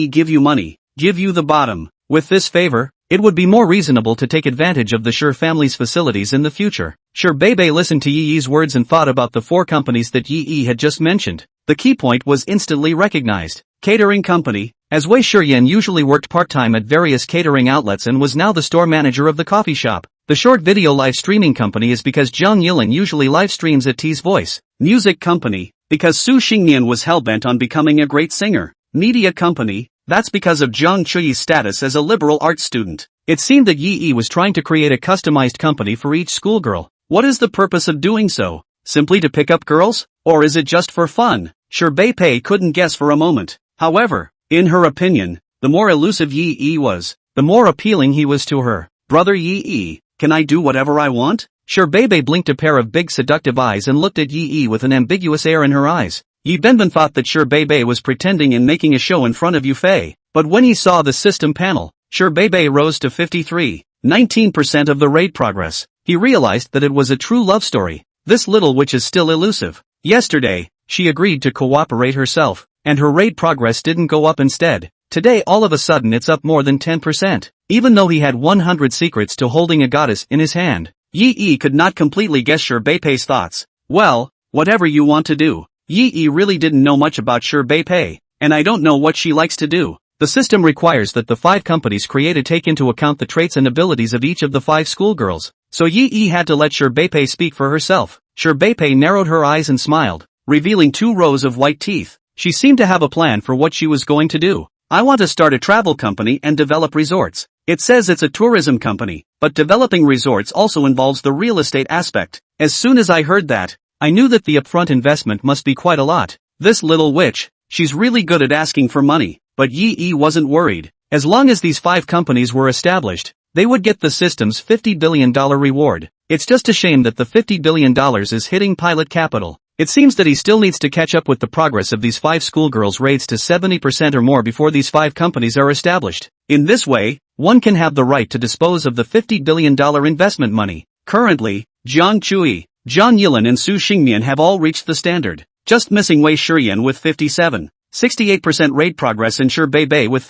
give you money, give you the bottom. With this favor, it would be more reasonable to take advantage of the Sure family's facilities in the future. Sure Beipei listened to Yi's words and thought about the 4 companies that Yi had just mentioned. The key point was instantly recognized. Catering company, as Wei Shiyan usually worked part-time at various catering outlets and was now the store manager of the coffee shop. The short video live streaming company is because Zhang Yilin usually live streams at T's Voice. Music company, because Su Xingnian was hellbent on becoming a great singer. Media company, that's because of Zhang Chuyi's status as a liberal arts student. It seemed that Yi was trying to create a customized company for each schoolgirl. What is the purpose of doing so? Simply to pick up girls? Or is it just for fun? Sure Beipei couldn't guess for a moment. However, in her opinion, the more elusive Yi was, the more appealing he was to her. Brother Yi, can I do whatever I want? Sure Beipei blinked a pair of big seductive eyes and looked at Yi with an ambiguous air in her eyes. Yi Benben thought that Sure Beipei was pretending and making a show in front of Yufei, but when he saw the system panel, Sure Beipei rose to 19% of the raid progress. He realized that it was a true love story. This little witch is still elusive. Yesterday, she agreed to cooperate herself, and her raid progress didn't go up instead. Today all of a sudden it's up more than 10%. Even though he had 100 secrets to holding a goddess in his hand, Yi could not completely guess Sure Beipei's thoughts. Well, whatever you want to do. Yi really didn't know much about Sure Beipei, and I don't know what she likes to do. The system requires that the 5 companies created take into account the traits and abilities of each of the 5 schoolgirls. So Yi had to let Sure Beipei speak for herself. Sure Beipei narrowed her eyes and smiled, revealing 2 rows of white teeth. She seemed to have a plan for what she was going to do. I want to start a travel company and develop resorts. It says it's a tourism company, but developing resorts also involves the real estate aspect. As soon as I heard that, I knew that the upfront investment must be quite a lot. This little witch, she's really good at asking for money. But Yi wasn't worried. As long as these 5 companies were established, they would get the system's $50 billion reward. It's just a shame that the $50 billion is hitting pilot capital. It seems that he still needs to catch up with the progress of these 5 schoolgirls' raids to 70% or more before these 5 companies are established. In this way, one can have the right to dispose of the $50 billion investment money. Currently, Zhang Chui, Zhang Yilin and Su Xingmian have all reached the standard, just missing Wei Shiyan with 68% raid progress and Sure Beipei with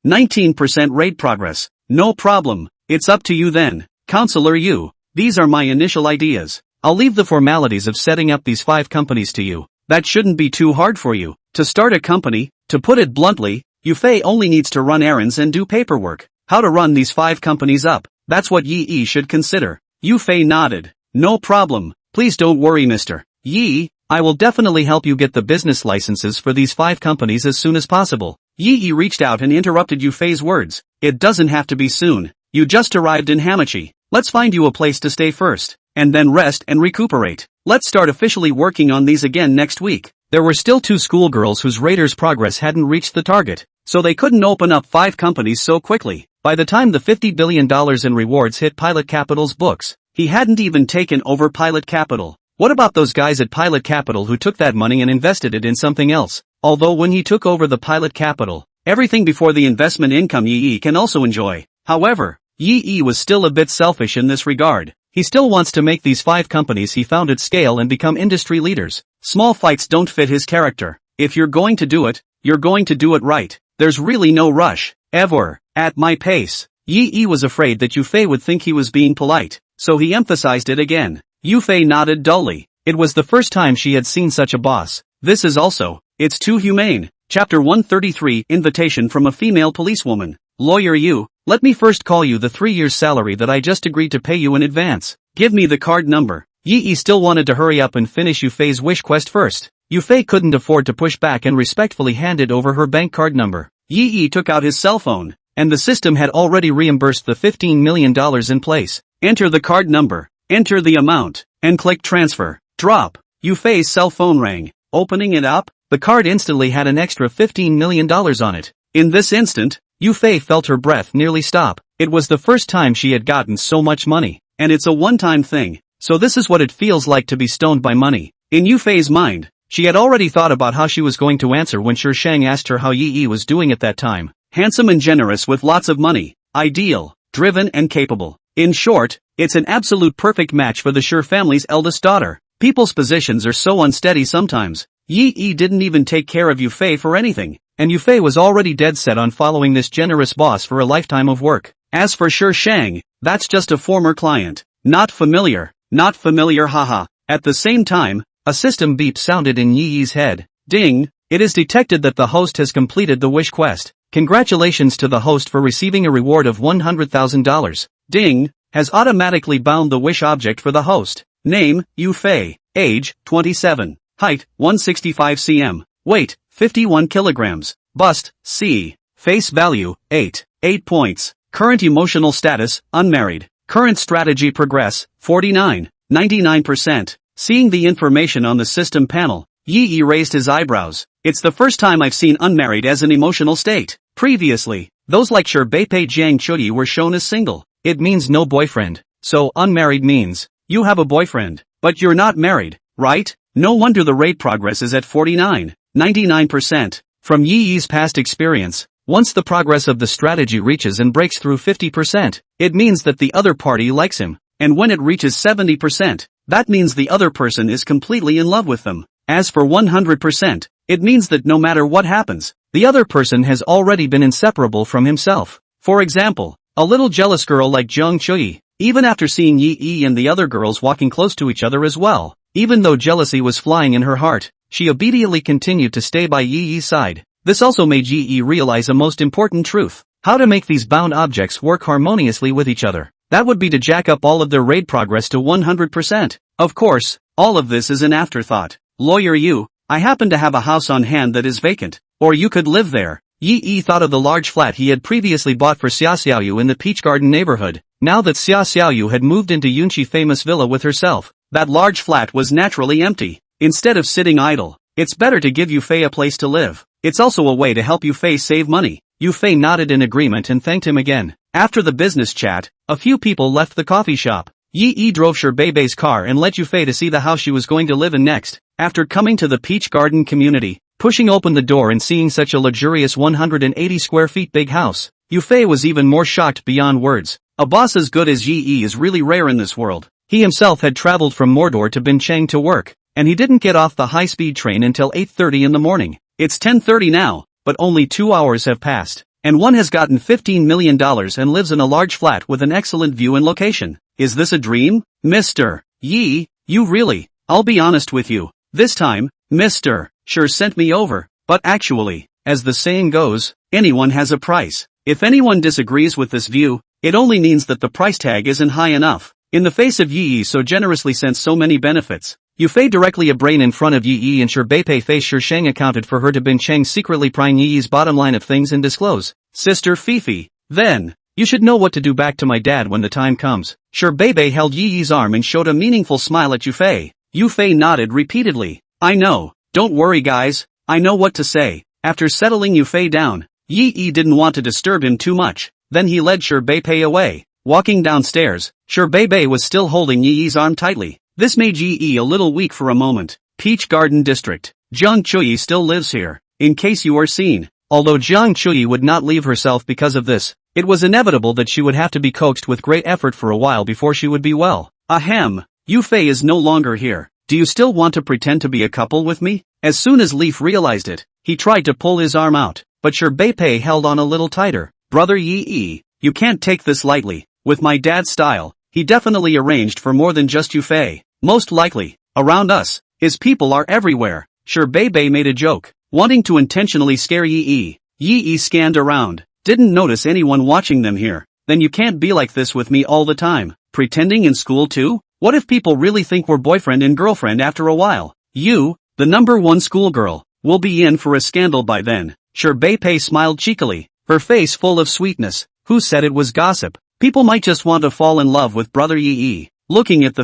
19% raid progress. No problem, it's up to you then, Counselor Yu. These are my initial ideas. I'll leave the formalities of setting up these 5 companies to you. That shouldn't be too hard for you. To start a company, to put it bluntly, Yufei only needs to run errands and do paperwork. How to run these 5 companies up, that's what Yi should consider. Yufei nodded. No problem, please don't worry Mr. Yi, I will definitely help you get the business licenses for these 5 companies as soon as possible. Yi reached out and interrupted Yufei's words. It doesn't have to be soon. You just arrived in Hamachi. Let's find you a place to stay first, and then rest and recuperate. Let's start officially working on these again next week. There were still 2 schoolgirls whose raiders' progress hadn't reached the target, so they couldn't open up 5 companies so quickly. By the time the $50 billion in rewards hit Pilot Capital's books, he hadn't even taken over Pilot Capital. What about those guys at Pilot Capital who took that money and invested it in something else? Although when he took over the Pilot Capital, everything before the investment income Yi can also enjoy. However, Yi was still a bit selfish in this regard. He still wants to make these 5 companies he founded scale and become industry leaders. Small fights don't fit his character. If you're going to do it, you're going to do it right. There's really no rush. Ever. At my pace. Yi was afraid that Yufei would think he was being polite, so he emphasized it again. Yufei nodded dully. It was the first time she had seen such a boss. This is also, it's too humane. Chapter 133, Invitation from a Female Policewoman. Lawyer Yu, let me first call you the 3 years' salary that I just agreed to pay you in advance. Give me the card number. Yi still wanted to hurry up and finish Yufei's wish quest first. Yufei couldn't afford to push back and respectfully handed over her bank card number. Yi took out his cell phone, and the system had already reimbursed the $15 million in place. Enter the card number, enter the amount, and click transfer. Drop. Yufei's cell phone rang. Opening it up, the card instantly had an extra $15 million on it. In this instant, Yufei felt her breath nearly stop. It was the first time she had gotten so much money. And it's a one-time thing. So this is what it feels like to be stoned by money. In Yufei's mind, she had already thought about how she was going to answer when Shi Shang asked her how Yi was doing at that time. Handsome and generous with lots of money. Ideal, driven and capable. In short, it's an absolute perfect match for the Shi family's eldest daughter. People's positions are so unsteady sometimes. Yi didn't even take care of Yufei for anything. And Yufei was already dead set on following this generous boss for a lifetime of work. As for Shi Shang, that's just a former client. Not familiar haha. At the same time, a system beep sounded in Yi's head. Ding! It is detected that the host has completed the wish quest. Congratulations to the host for receiving a reward of $100,000. Ding! Has automatically bound the wish object for the host. Name, Yufei. Age, 27. Height, 165 cm. Weight, 51 kilograms. Bust, C. Face value, 8. 8 points. Current emotional status, unmarried. Current strategy progress, 49. 99%. Seeing the information on the system panel, Yi raised his eyebrows. It's the first time I've seen unmarried as an emotional state. Previously, those like Shi Beipei Jiang Chuyi were shown as single. It means no boyfriend. So unmarried means, you have a boyfriend, but you're not married, right? No wonder the rate progress is at 49. 99%. From Yi's past experience, once the progress of the strategy reaches and breaks through 50%, it means that the other party likes him. And when it reaches 70%, that means the other person is completely in love with them. As for 100%, it means that no matter what happens, the other person has already been inseparable from himself. For example, a little jealous girl like Jiang Chuyi, even after seeing Yi and the other girls walking close to each other as well, even though jealousy was flying in her heart, she obediently continued to stay by Yi's side. This also made Yi realize a most important truth: how to make these bound objects work harmoniously with each other. That would be to jack up all of their raid progress to 100%. Of course, all of this is an afterthought. Lawyer Yu, I happen to have a house on hand that is vacant. Or you could live there. Yi thought of the large flat he had previously bought for Xia Xiaoyu in the Peach Garden neighborhood. Now that Xia Xiaoyu had moved into Yunqi's famous villa with herself, that large flat was naturally empty. Instead of sitting idle, it's better to give Yufei a place to live. It's also a way to help Yufei save money. Yufei nodded in agreement and thanked him again. After the business chat, a few people left the coffee shop. Yi drove Shi Beibei's car and led Yufei to see the house she was going to live in next. After coming to the Peach Garden community, pushing open the door and seeing such a luxurious 180 square feet big house, Yufei was even more shocked beyond words. A boss as good as Yi is really rare in this world. He himself had traveled from Mordor to Bincheng to work, and he didn't get off the high-speed train until 8:30 in the morning. It's 10:30 now, but only 2 hours have passed, and one has gotten $15 million and lives in a large flat with an excellent view and location. Is this a dream? Mr. Yi, you really, I'll be honest with you, this time, Mr. Sure sent me over, but actually, as the saying goes, anyone has a price. If anyone disagrees with this view, it only means that the price tag isn't high enough. In the face of Yi so generously sent so many benefits, Yufei directly a brain in front of Yi and Shi Beipei face Shi Shang accounted for her to Bincheng secretly prying Yi's bottom line of things and disclose. Sister Fifi, then, you should know what to do back to my dad when the time comes. Shi Beipei held Yi's arm and showed a meaningful smile at Yufei. Yufei nodded repeatedly. I know, don't worry guys, I know what to say. After settling Yufei down, Yi didn't want to disturb him too much. Then he led Shi Beipei away. Walking downstairs, Shi Beipei was still holding Yi's arm tightly. This made Yi a little weak for a moment. Peach Garden District. Jiang Chuyi still lives here, in case you are seen. Although Jiang Chuyi would not leave herself because of this, it was inevitable that she would have to be coaxed with great effort for a while before she would be well. Ahem, Yufei is no longer here. Do you still want to pretend to be a couple with me? As soon as Leaf realized it, he tried to pull his arm out, but Shi Beipei held on a little tighter. Brother Yi, you can't take this lightly. With my dad's style, he definitely arranged for more than just Yufei. Most likely, around us, his people are everywhere. Shi Beipei made a joke, wanting to intentionally scare Yi. Yi scanned around, didn't notice anyone watching them here. Then you can't be like this with me all the time. Pretending in school too? What if people really think we're boyfriend and girlfriend after a while? You, the #1 schoolgirl, will be in for a scandal by then. Shi Beipei smiled cheekily, her face full of sweetness. Who said it was gossip? People might just want to fall in love with brother Yi. Looking at the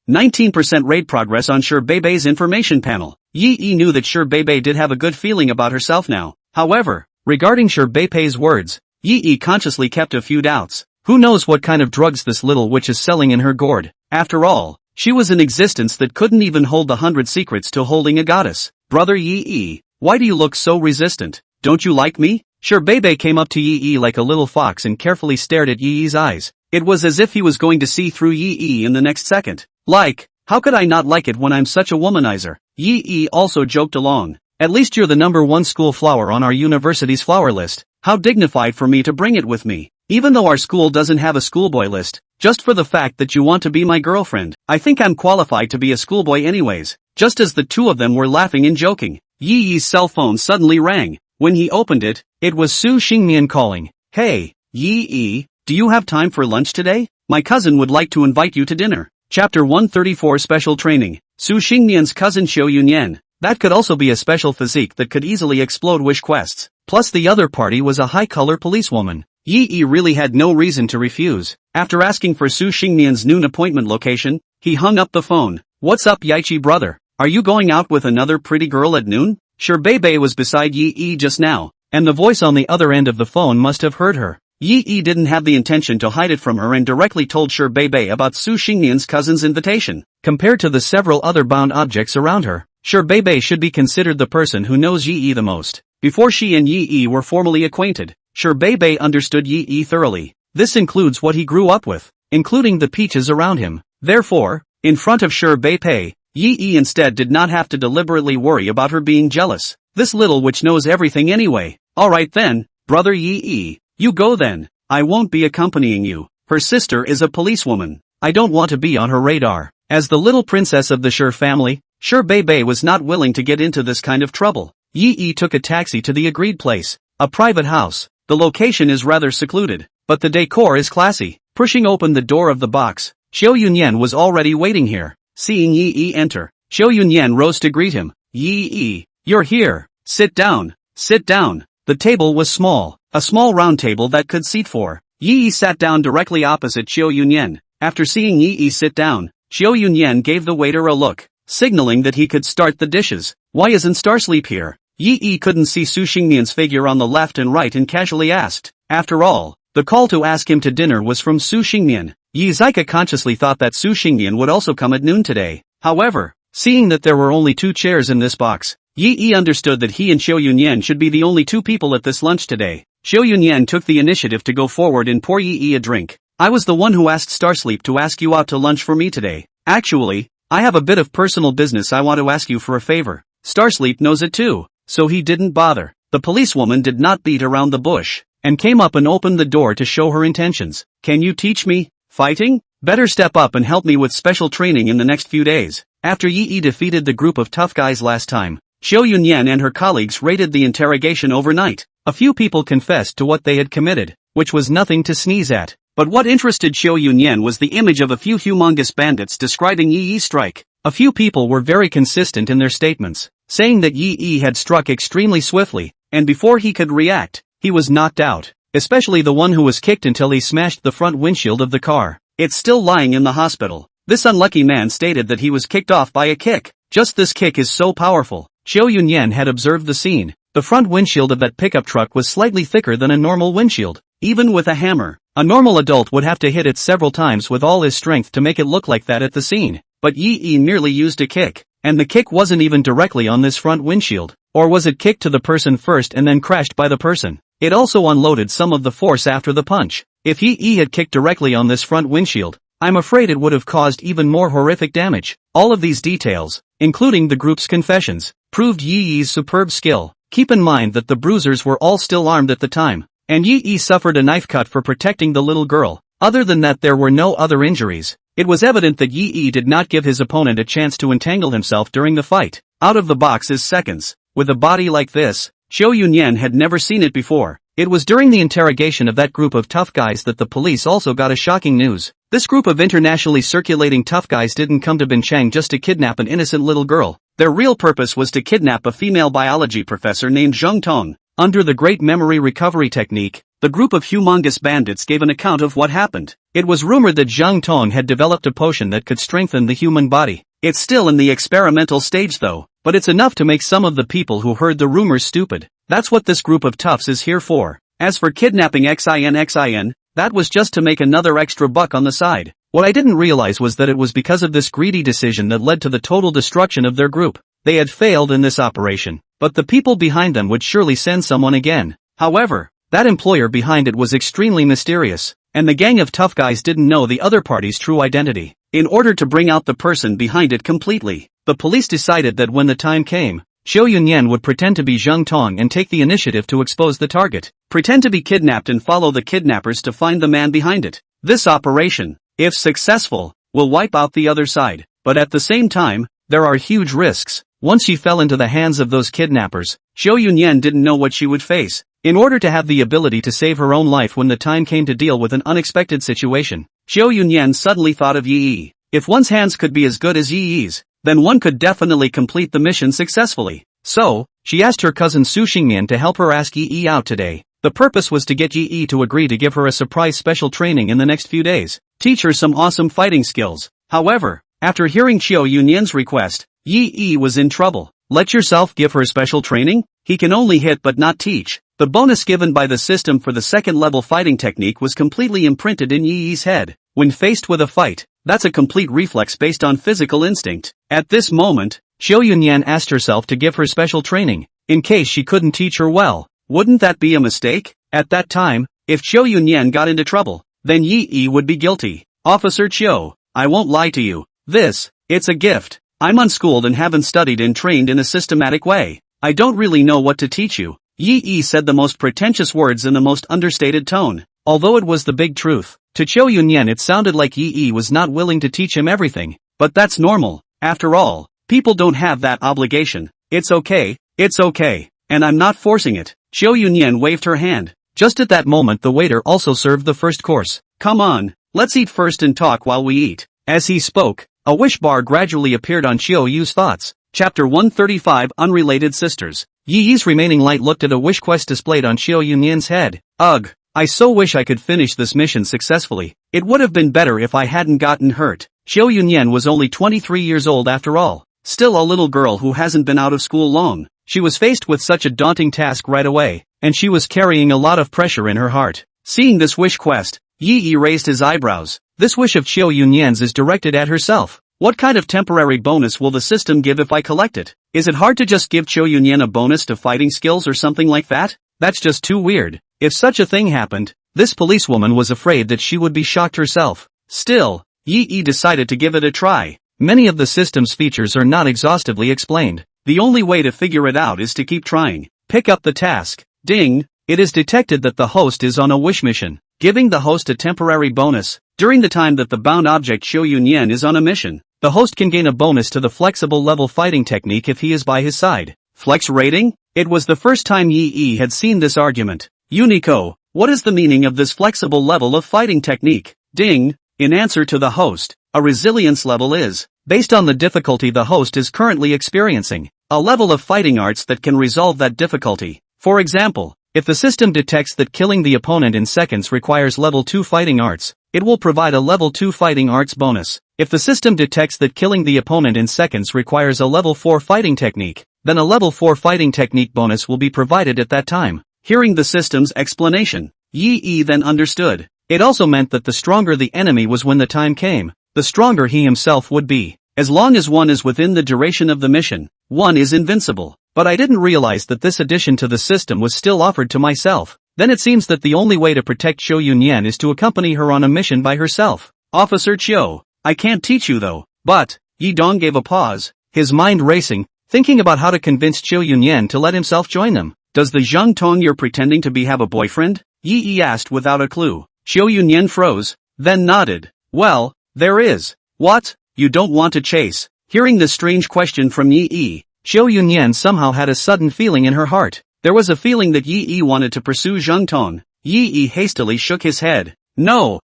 19% raid progress on Shi Beibei's information panel, Yi knew that Shi Beibei did have a good feeling about herself now. However, Regarding Sherbei's words, Yi consciously kept a few doubts. Who knows what kind of drugs this little witch is selling in her gourd? After all, she was an existence that couldn't even hold the 100 secrets to holding a goddess. Brother Yi, why do you look so resistant? Don't you like me? Sherbei came up to Yi like a little fox and carefully stared at Yi's eyes. It was as if he was going to see through Yi in the next second. Like, how could I not like it when I'm such a womanizer? Yi also joked along. At least you're the #1 school flower on our university's flower list. How dignified for me to bring it with me. Even though our school doesn't have a schoolboy list, just for the fact that you want to be my girlfriend, I think I'm qualified to be a schoolboy anyways. Just as the two of them were laughing and joking, Yi's cell phone suddenly rang. When he opened it, it was Su Xingmian calling. Hey, Yi, do you have time for lunch today? My cousin would like to invite you to dinner. Chapter 134 Special Training. Su Xingmian's cousin Xiao Yunyan. That could also be a special physique that could easily explode wish quests. Plus the other party was a high-color policewoman. Yi really had no reason to refuse. After asking for Su Xingmian's noon appointment location, he hung up the phone. What's up Yichi brother? Are you going out with another pretty girl at noon? Sherbei was beside Yi just now, and the voice on the other end of the phone must have heard her. Yi didn't have the intention to hide it from her and directly told Sherbei about Su Xingmian's cousin's invitation. Compared to the several other bound objects around her, Sherbei should be considered the person who knows Yi the most. Before she and Yi were formally acquainted, Sherbei understood Yi thoroughly. This includes what he grew up with, including the peaches around him. Therefore, in front of Sherbei, Yi instead did not have to deliberately worry about her being jealous. This little witch knows everything anyway. Alright then, brother Yi, you go then. I won't be accompanying you. Her sister is a policewoman. I don't want to be on her radar. As the little princess of the Sher family, Sherbei was not willing to get into this kind of trouble. Yi took a taxi to the agreed place, a private house. The location is rather secluded, but the decor is classy. Pushing open the door of the box, Xiao Yunyan was already waiting here. Seeing Yi enter, Xiao Yunyan rose to greet him. Yi, you're here. Sit down. Sit down. The table was small, a small round table that could seat 4. Yi sat down directly opposite Xiao Yunyan. After seeing Yi sit down, Xiao Yunyan gave the waiter a look, signaling that he could start the dishes. Why isn't Starsleep here? Yi couldn't see Su Xingmian's figure on the left and right and casually asked. After all, the call to ask him to dinner was from Su Xingmian. Yi Zika consciously thought that Su Xingmian would also come at noon today. However, seeing that there were only 2 chairs in this box, Yi understood that he and Xiao Yunyan should be the only 2 people at this lunch today. Xiao Yunyan took the initiative to go forward and pour Yi a drink. I was the one who asked Starsleep to ask you out to lunch for me today. Actually, I have a bit of personal business I want to ask you for a favor. Starsleep knows it too, so he didn't bother. The policewoman did not beat around the bush, and came up and opened the door to show her intentions. Can you teach me fighting? Better step up and help me with special training in the next few days. After Yi defeated the group of tough guys last time, Xiao Yunyan and her colleagues raided the interrogation overnight. A few people confessed to what they had committed, which was nothing to sneeze at. But what interested Xiao Yunyan was the image of a few humongous bandits describing Yi's strike. A few people were very consistent in their statements, saying that Yi had struck extremely swiftly, and before he could react, he was knocked out, especially the one who was kicked until he smashed the front windshield of the car. It's still lying in the hospital. This unlucky man stated that he was kicked off by a kick. Just this kick is so powerful. Xiao Yunyan had observed the scene. The front windshield of that pickup truck was slightly thicker than a normal windshield. Even with a hammer, a normal adult would have to hit it several times with all his strength to make it look like that at the scene. But Yi merely used a kick, and the kick wasn't even directly on this front windshield. Or was it kicked to the person first and then crashed by the person? It also unloaded some of the force after the punch. If Yi had kicked directly on this front windshield, I'm afraid it would have caused even more horrific damage. All of these details, including the group's confessions, proved Yi's superb skill. Keep in mind that the bruisers were all still armed at the time, and Yi suffered a knife cut for protecting the little girl. Other than that, there were no other injuries. It was evident that Yi did not give his opponent a chance to entangle himself during the fight. Out of the box is seconds. With a body like this, Xiao Yunyan had never seen it before. It was during the interrogation of that group of tough guys that the police also got a shocking news. This group of internationally circulating tough guys didn't come to Binchang just to kidnap an innocent little girl. Their real purpose was to kidnap a female biology professor named Zheng Tong. Under the Great Memory Recovery Technique, the group of humongous bandits gave an account of what happened. It was rumored that Zheng Tong had developed a potion that could strengthen the human body. It's still in the experimental stage though, but it's enough to make some of the people who heard the rumors stupid. That's what this group of toughs is here for. As for kidnapping XIN, that was just to make another extra buck on the side. What I didn't realize was that it was because of this greedy decision that led to the total destruction of their group. They had failed in this operation, but the people behind them would surely send someone again. However, that employer behind it was extremely mysterious, and the gang of tough guys didn't know the other party's true identity. In order to bring out the person behind it completely, the police decided that when the time came, Xiao Yunyan would pretend to be Zheng Tong and take the initiative to expose the target, pretend to be kidnapped and follow the kidnappers to find the man behind it. This operation, if successful, will wipe out the other side, but at the same time, there are huge risks. Once she fell into the hands of those kidnappers, Xiao Yunyan didn't know what she would face. In order to have the ability to save her own life when the time came to deal with an unexpected situation, Xiao Yunyan suddenly thought of Yi Yi. If one's hands could be as good as Yi Yi's, then one could definitely complete the mission successfully. So, she asked her cousin Su Xingmian to help her ask Yi Yi out today. The purpose was to get Yi Yi to agree to give her a surprise special training in the next few days, teach her some awesome fighting skills. However, after hearing Xiao Yunyan's request, Yi Yi was in trouble. Let yourself give her special training? He can only hit but not teach. The bonus given by the system for the second-level fighting technique was completely imprinted in Yi Yi's head. When faced with a fight, that's a complete reflex based on physical instinct. At this moment, Xiao Yunyan asked herself to give her special training, in case she couldn't teach her well. Wouldn't that be a mistake? At that time, if Xiao Yunyan got into trouble, then Yi Yi would be guilty. Officer Qiu, I won't lie to you. It's a gift. I'm unschooled and haven't studied and trained in a systematic way. I don't really know what to teach you. Yi Yi said the most pretentious words in the most understated tone. Although it was the big truth, to Qiu Yunyan it sounded like Yi Yi was not willing to teach him everything. But that's normal. After all, people don't have that obligation. It's okay, and I'm not forcing it. Xiao Yunyan waved her hand. Just at that moment the waiter also served the first course. Come on, let's eat first and talk while we eat. As he spoke, a wish bar gradually appeared on Xiao Yu's thoughts. Chapter 135 Unrelated Sisters. Yi Yi's remaining light looked at a wish quest displayed on Xiao Yunyan's head. Ugh, I so wish I could finish this mission successfully. It would have been better if I hadn't gotten hurt. Xiao Yunyan was only 23 years old after all. Still a little girl who hasn't been out of school long. She was faced with such a daunting task right away, and she was carrying a lot of pressure in her heart. Seeing this wish quest, Yi Yi raised his eyebrows. This wish of Xiao Yunyan's is directed at herself. What kind of temporary bonus will the system give if I collect it? Is it hard to just give Xiao Yunyan a bonus to fighting skills or something like that? That's just too weird. If such a thing happened, this policewoman was afraid that she would be shocked herself. Still, Yi Yi decided to give it a try. Many of the system's features are not exhaustively explained. The only way to figure it out is to keep trying. Pick up the task. Ding! It is detected that the host is on a wish mission, giving the host a temporary bonus. During the time that the bound object Xiao Yunyan is on a mission, the host can gain a bonus to the flexible level fighting technique if he is by his side. Flex rating? It was the first time Yi Yi had seen this argument. Unico, what is the meaning of this flexible level of fighting technique? Ding! In answer to the host, a resilience level is, based on the difficulty the host is currently experiencing, a level of fighting arts that can resolve that difficulty. For example, if the system detects that killing the opponent in seconds requires level 2 fighting arts, it will provide a level 2 fighting arts bonus. If the system detects that killing the opponent in seconds requires a level 4 fighting technique, then a level 4 fighting technique bonus will be provided at that time. Hearing the system's explanation, Yi Yi then understood. It also meant that the stronger the enemy was when the time came, the stronger he himself would be. As long as one is within the duration of the mission, one is invincible. But I didn't realize that this addition to the system was still offered to myself. Then it seems that the only way to protect Xiao Yunyan is to accompany her on a mission by herself. Officer Qiu, I can't teach you though. But, Yi Dong gave a pause, his mind racing, thinking about how to convince Xiao Yunyan to let himself join them. Does the Zheng Tong you're pretending to be have a boyfriend? Yi Yi asked without a clue. Xiao Yunyan froze, then nodded. Well, there is. What? You don't want to chase? Hearing this strange question from Yi Yi, Xiao Yunyan somehow had a sudden feeling in her heart. There was a feeling that Yi Yi wanted to pursue Zheng Tong. Yi Yi hastily shook his head. No,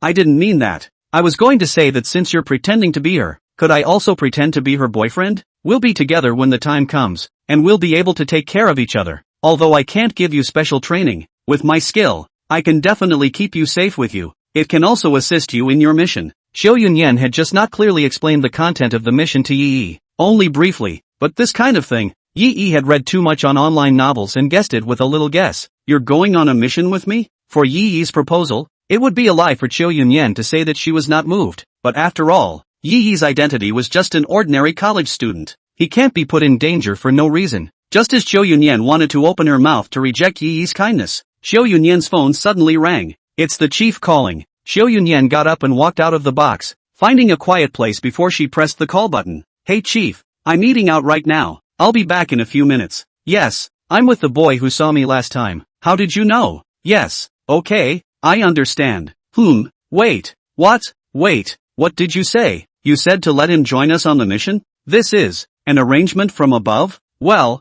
I didn't mean that. I was going to say that since you're pretending to be her, could I also pretend to be her boyfriend? We'll be together when the time comes, and we'll be able to take care of each other. Although I can't give you special training, with my skill, I can definitely keep you safe with you. It can also assist you in your mission. Xiao Yunyan had just not clearly explained the content of the mission to Yi Yi, only briefly, but this kind of thing, Yi had read too much on online novels and guessed it with a little guess. You're going on a mission with me? For Yi's proposal? It would be a lie for Chiu Yunyan to say that she was not moved, but after all, Yi's identity was just an ordinary college student. He can't be put in danger for no reason. Just as Chiu Yunyan wanted to open her mouth to reject Yi's kindness, Chiu Yunyan's phone suddenly rang. It's the chief calling. Chiu Yunyan got up and walked out of the box, finding a quiet place before she pressed the call button. Hey chief, I'm eating out right now. I'll be back in a few minutes. Yes, I'm with the boy who saw me last time. How did you know? Yes, okay, I understand. Wait, what? Wait, what did you say? You said to let him join us on the mission? This is an arrangement from above? Well,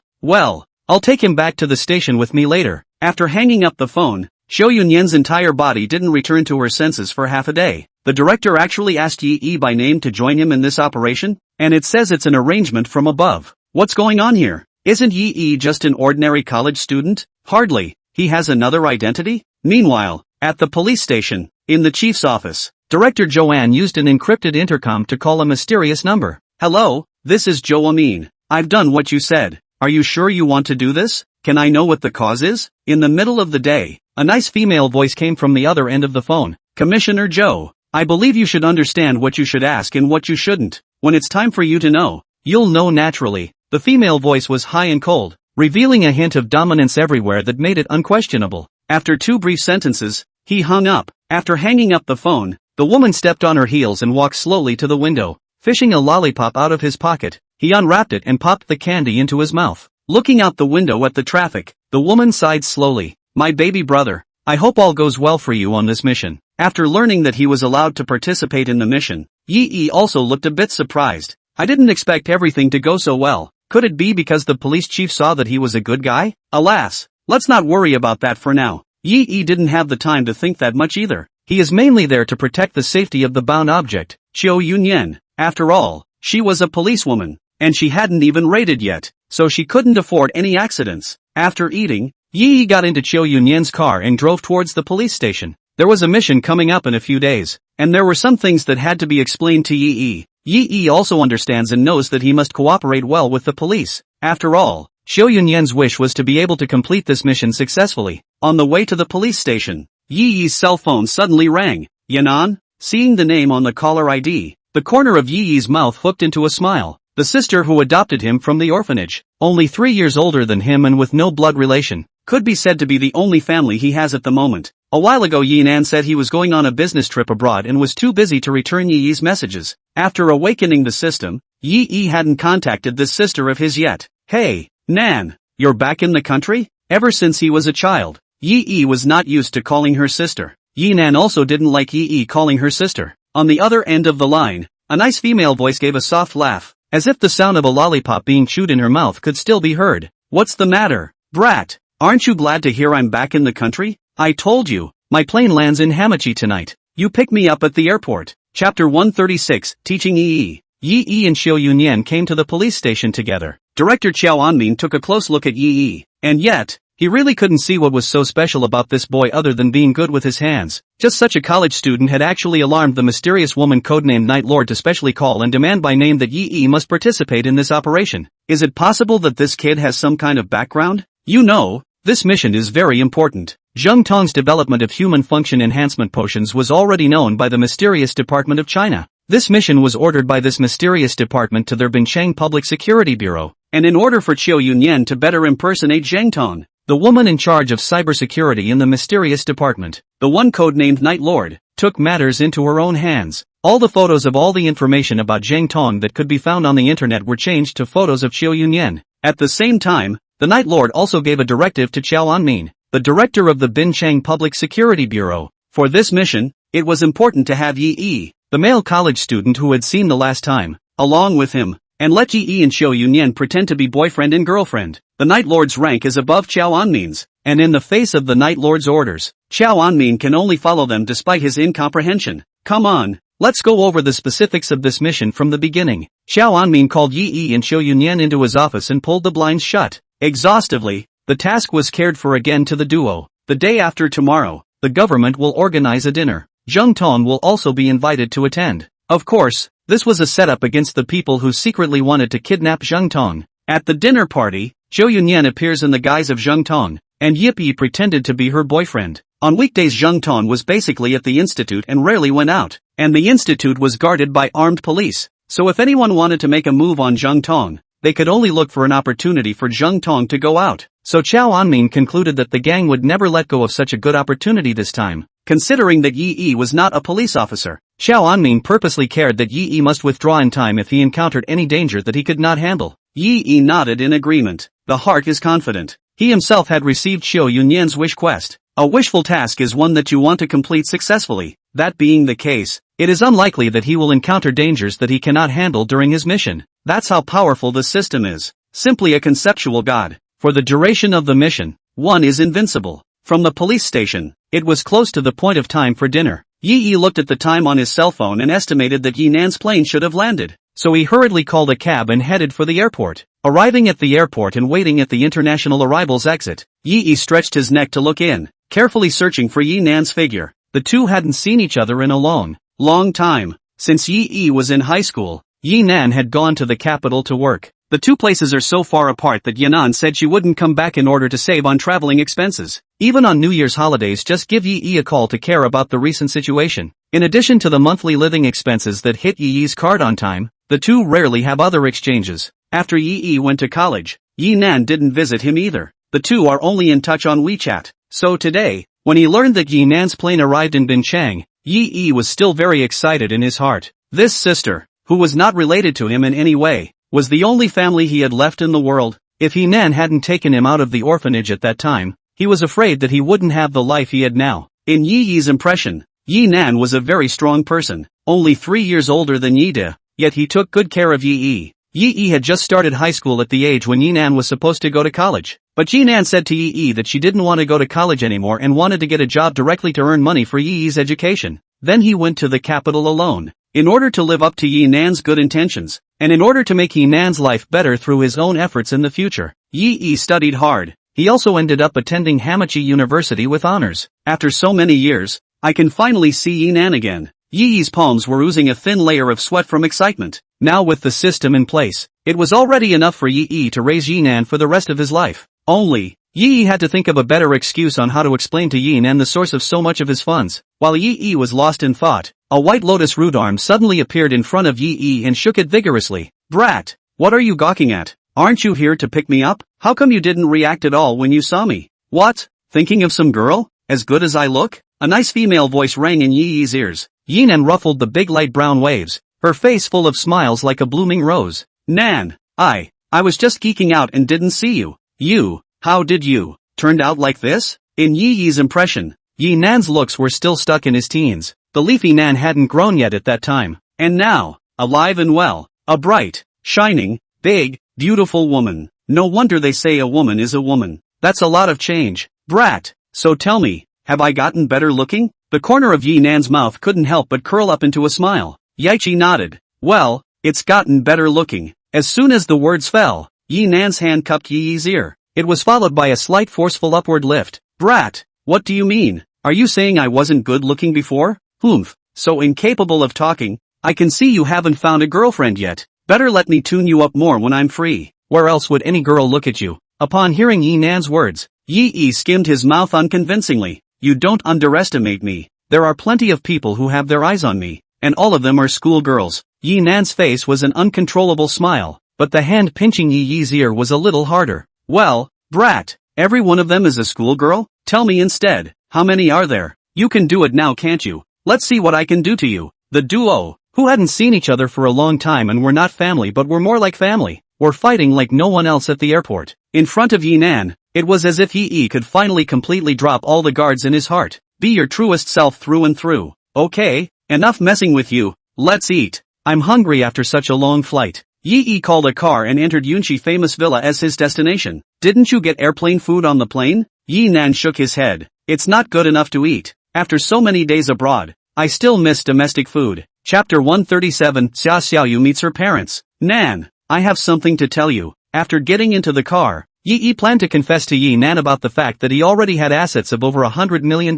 I'll take him back to the station with me later. After hanging up the phone, Chiu Yunyan's entire body didn't return to her senses for half a day. The director actually asked Yi by name to join him in this operation, and it says it's an arrangement from above. What's going on here? Isn't Yi just an ordinary college student? Hardly. He has another identity? Meanwhile, at the police station, in the chief's office, Director Joanne used an encrypted intercom to call a mysterious number. Hello, this is Joe Amin. I've done what you said. Are you sure you want to do this? Can I know what the cause is? In the middle of the day, a nice female voice came from the other end of the phone. Commissioner Joe, I believe you should understand what you should ask and what you shouldn't. When it's time for you to know, you'll know naturally. The female voice was high and cold, revealing a hint of dominance everywhere that made it unquestionable. After 2 brief sentences, he hung up. After hanging up the phone, the woman stepped on her heels and walked slowly to the window. Fishing a lollipop out of his pocket, he unwrapped it and popped the candy into his mouth. Looking out the window at the traffic, the woman sighed slowly. My baby brother, I hope all goes well for you on this mission. After learning that he was allowed to participate in the mission, Yi also looked a bit surprised. I didn't expect everything to go so well. Could it be because the police chief saw that he was a good guy? Alas, let's not worry about that for now. Yi didn't have the time to think that much either. He is mainly there to protect the safety of the bound object, Chiu Yunyan. After all, she was a policewoman, and she hadn't even raided yet, so she couldn't afford any accidents. After eating, Yi got into Chiu Yunyan's car and drove towards the police station. There was a mission coming up in a few days, and there were some things that had to be explained to Yi. Yi also understands and knows that he must cooperate well with the police. After all, Chiu Yunyan's wish was to be able to complete this mission successfully. On the way to the police station, Yi's cell phone suddenly rang. Yanan? Seeing the name on the caller ID, the corner of Yi's mouth hooked into a smile. The sister who adopted him from the orphanage, only 3 years older than him and with no blood relation, could be said to be the only family he has at the moment. A while ago Yinan said he was going on a business trip abroad and was too busy to return Yi's messages. After awakening the system, Yi hadn't contacted this sister of his yet. Hey, Nan, you're back in the country? Ever since he was a child, Yi was not used to calling her sister. Yinan also didn't like Yi calling her sister. On the other end of the line, a nice female voice gave a soft laugh, as if the sound of a lollipop being chewed in her mouth could still be heard. What's the matter, brat? Aren't you glad to hear I'm back in the country? I told you, my plane lands in Hamachi tonight. You pick me up at the airport. Chapter 136, Teaching Yi. Yi and Chiu Yunyan came to the police station together. Director Qiao Anmin took a close look at Yi, and yet, he really couldn't see what was so special about this boy other than being good with his hands. Just such a college student had actually alarmed the mysterious woman codenamed Night Lord to specially call and demand by name that Yi must participate in this operation. Is it possible that this kid has some kind of background? You know, this mission is very important. Zheng Tong's development of human function enhancement potions was already known by the mysterious Department of China. This mission was ordered by this mysterious department to their Binchang Public Security Bureau, and in order for Chiu Yunyan to better impersonate Zheng Tong, the woman in charge of cybersecurity in the mysterious department, the one codenamed Night Lord, took matters into her own hands. All the photos of all the information about Zheng Tong that could be found on the internet were changed to photos of Chiu Yunyan. At the same time, the Night Lord also gave a directive to Qiao Anmin, the director of the Binchang Public Security Bureau. For this mission, it was important to have Yi, the male college student who had seen the last time, along with him, and let Yi and Chiu Yunyan pretend to be boyfriend and girlfriend. The Night Lord's rank is above Qiao Anmin's, and in the face of the Night Lord's orders, Qiao Anmin can only follow them despite his incomprehension. Come on, let's go over the specifics of this mission from the beginning. Qiao Anmin called Yi and Chiu Yunyan into his office and pulled the blinds shut. Exhaustively, the task was cared for again to the duo. The day after tomorrow, the government will organize a dinner. Zheng Tong will also be invited to attend. Of course, this was a setup against the people who secretly wanted to kidnap Zheng Tong. At the dinner party, Zhou Yunyan appears in the guise of Zheng Tong, and Yip Yi pretended to be her boyfriend. On weekdays Zheng Tong was basically at the institute and rarely went out, and the institute was guarded by armed police, so if anyone wanted to make a move on Zheng Tong, they could only look for an opportunity for Zheng Tong to go out. So Chao Anmin concluded that the gang would never let go of such a good opportunity this time. Considering that Yi Yi was not a police officer, Chao Anmin purposely cared that Yi Yi must withdraw in time if he encountered any danger that he could not handle. Yi Yi nodded in agreement. The heart is confident. He himself had received Zhou Yunyan's wish quest. A wishful task is one that you want to complete successfully. That being the case, it is unlikely that he will encounter dangers that he cannot handle during his mission. That's how powerful the system is. Simply a conceptual god. For the duration of the mission, one is invincible. From the police station, it was close to the point of time for dinner. Yi Yi looked at the time on his cell phone and estimated that Yi Nan's plane should have landed. So he hurriedly called a cab and headed for the airport. Arriving at the airport and waiting at the international arrivals exit, Yi Yi stretched his neck to look in, carefully searching for Yi Nan's figure. The two hadn't seen each other in a long time. Since Yi Yi was in high school, Yi Nan had gone to the capital to work. The two places are so far apart that Yinan said she wouldn't come back in order to save on traveling expenses. Even on New Year's holidays, just give Yi Yi a call to care about the recent situation. In addition to the monthly living expenses that hit Yi Yi's card on time, the two rarely have other exchanges. After Yi Yi went to college, Yi Nan didn't visit him either. The two are only in touch on WeChat. So today, when he learned that Yi Nan's plane arrived in Binchang, Yi Yi was still very excited in his heart. This sister, who was not related to him in any way, was the only family he had left in the world. If Yi Nan hadn't taken him out of the orphanage at that time, he was afraid that he wouldn't have the life he had now. In Yi Yi's impression, Yi Nan was a very strong person, only 3 years older than Yi De, yet he took good care of Yi Yi. Yi Yi had just started high school at the age when Yi Nan was supposed to go to college. But Yi Nan said to Yi Yi that she didn't want to go to college anymore and wanted to get a job directly to earn money for Yi Yi's education. Then he went to the capital alone. In order to live up to Yi Nan's good intentions, and in order to make Yi Nan's life better through his own efforts in the future, Yi Yi studied hard. He also ended up attending Hamachi University with honors. After so many years, I can finally see Yi Nan again. Yi Yi's palms were oozing a thin layer of sweat from excitement. Now with the system in place, it was already enough for Yi Yi to raise Yi Nan for the rest of his life. Only, Yi Yi had to think of a better excuse on how to explain to Yi Nan the source of so much of his funds. While Yi Yi was lost in thought, a white lotus root arm suddenly appeared in front of Yi Yi and shook it vigorously. Brat, what are you gawking at? Aren't you here to pick me up? How come you didn't react at all when you saw me? What? Thinking of some girl? As good as I look? A nice female voice rang in Yi Yi's ears. Yi Nan ruffled the big light brown waves, her face full of smiles like a blooming rose. Nan, I was just geeking out and didn't see you. How did you turned out like this? In Yi Yi's impression, Yi Nan's looks were still stuck in his teens. The leafy Nan hadn't grown yet at that time. And now, alive and well, a bright, shining, big, beautiful woman. No wonder they say a woman is a woman. That's a lot of change. Brat, so tell me, have I gotten better looking? The corner of Yi Nan's mouth couldn't help but curl up into a smile. Yichi nodded. Well, it's gotten better looking. As soon as the words fell, Yi Nan's hand cupped Yi Yi's ear. It was followed by a slight forceful upward lift. Brat, what do you mean? Are you saying I wasn't good looking before? Humph, so incapable of talking. I can see you haven't found a girlfriend yet. Better let me tune you up more when I'm free. Where else would any girl look at you? Upon hearing Yi Nan's words, Yi Yi skimmed his mouth unconvincingly. You don't underestimate me. There are plenty of people who have their eyes on me, and all of them are schoolgirls. Yi Nan's face was an uncontrollable smile, but the hand pinching Yi Yi's ear was a little harder. Well, brat, every one of them is a schoolgirl? Tell me instead, how many are there? You can do it now, can't you? Let's see what I can do to you. The duo, who hadn't seen each other for a long time and were not family but were more like family, were fighting like no one else at the airport. In front of Yi Nan, it was as if Yi Yi could finally completely drop all the guards in his heart. Be your truest self through and through. Okay, enough messing with you, let's eat. I'm hungry after such a long flight. Yi Yi called a car and entered Yunchi famous villa as his destination. Didn't you get airplane food on the plane? Yi Nan shook his head. It's not good enough to eat. After so many days abroad, I still miss domestic food. Chapter 137, Xia Xiaoyu meets her parents. Nan, I have something to tell you. After getting into the car, Yi Yi planned to confess to Yi Nan about the fact that he already had assets of over $100 million.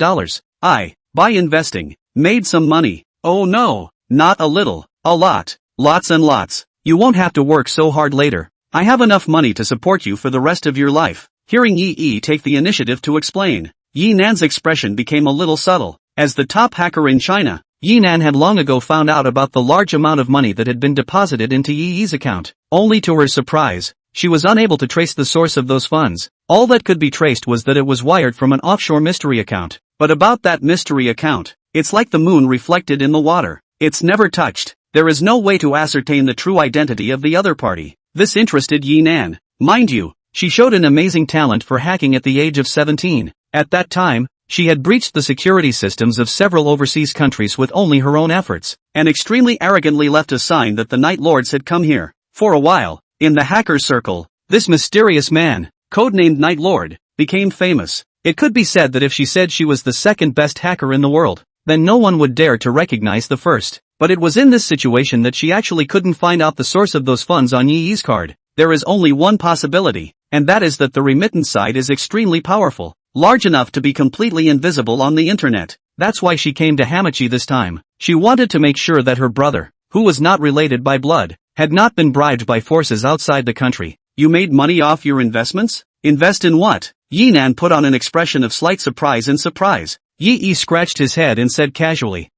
By investing, made some money. Oh no, not a little, a lot, lots and lots. You won't have to work so hard later. I have enough money to support you for the rest of your life. Hearing Yi take the initiative to explain, Yi Nan's expression became a little subtle. As the top hacker in China, Yi Nan had long ago found out about the large amount of money that had been deposited into Yi's account. Only to her surprise, she was unable to trace the source of those funds. All that could be traced was that it was wired from an offshore mystery account. But about that mystery account, it's like the moon reflected in the water. It's never touched. There is no way to ascertain the true identity of the other party. This interested Yi Nan. Mind you, she showed an amazing talent for hacking at the age of 17. At that time, she had breached the security systems of several overseas countries with only her own efforts, and extremely arrogantly left a sign that the Night Lords had come here. For a while, in the hacker circle, this mysterious man, codenamed Night Lord, became famous. It could be said that if she said she was the second best hacker in the world, then no one would dare to recognize the first. But it was in this situation that she actually couldn't find out the source of those funds on Yi's card. There is only one possibility, and that is that the remittance side is extremely powerful, large enough to be completely invisible on the internet. That's why she came to Hamachi this time. She wanted to make sure that her brother, who was not related by blood, had not been bribed by forces outside the country. You made money off your investments? Invest in what? Yi Nan put on an expression of slight surprise and surprise. Yi scratched his head and said casually,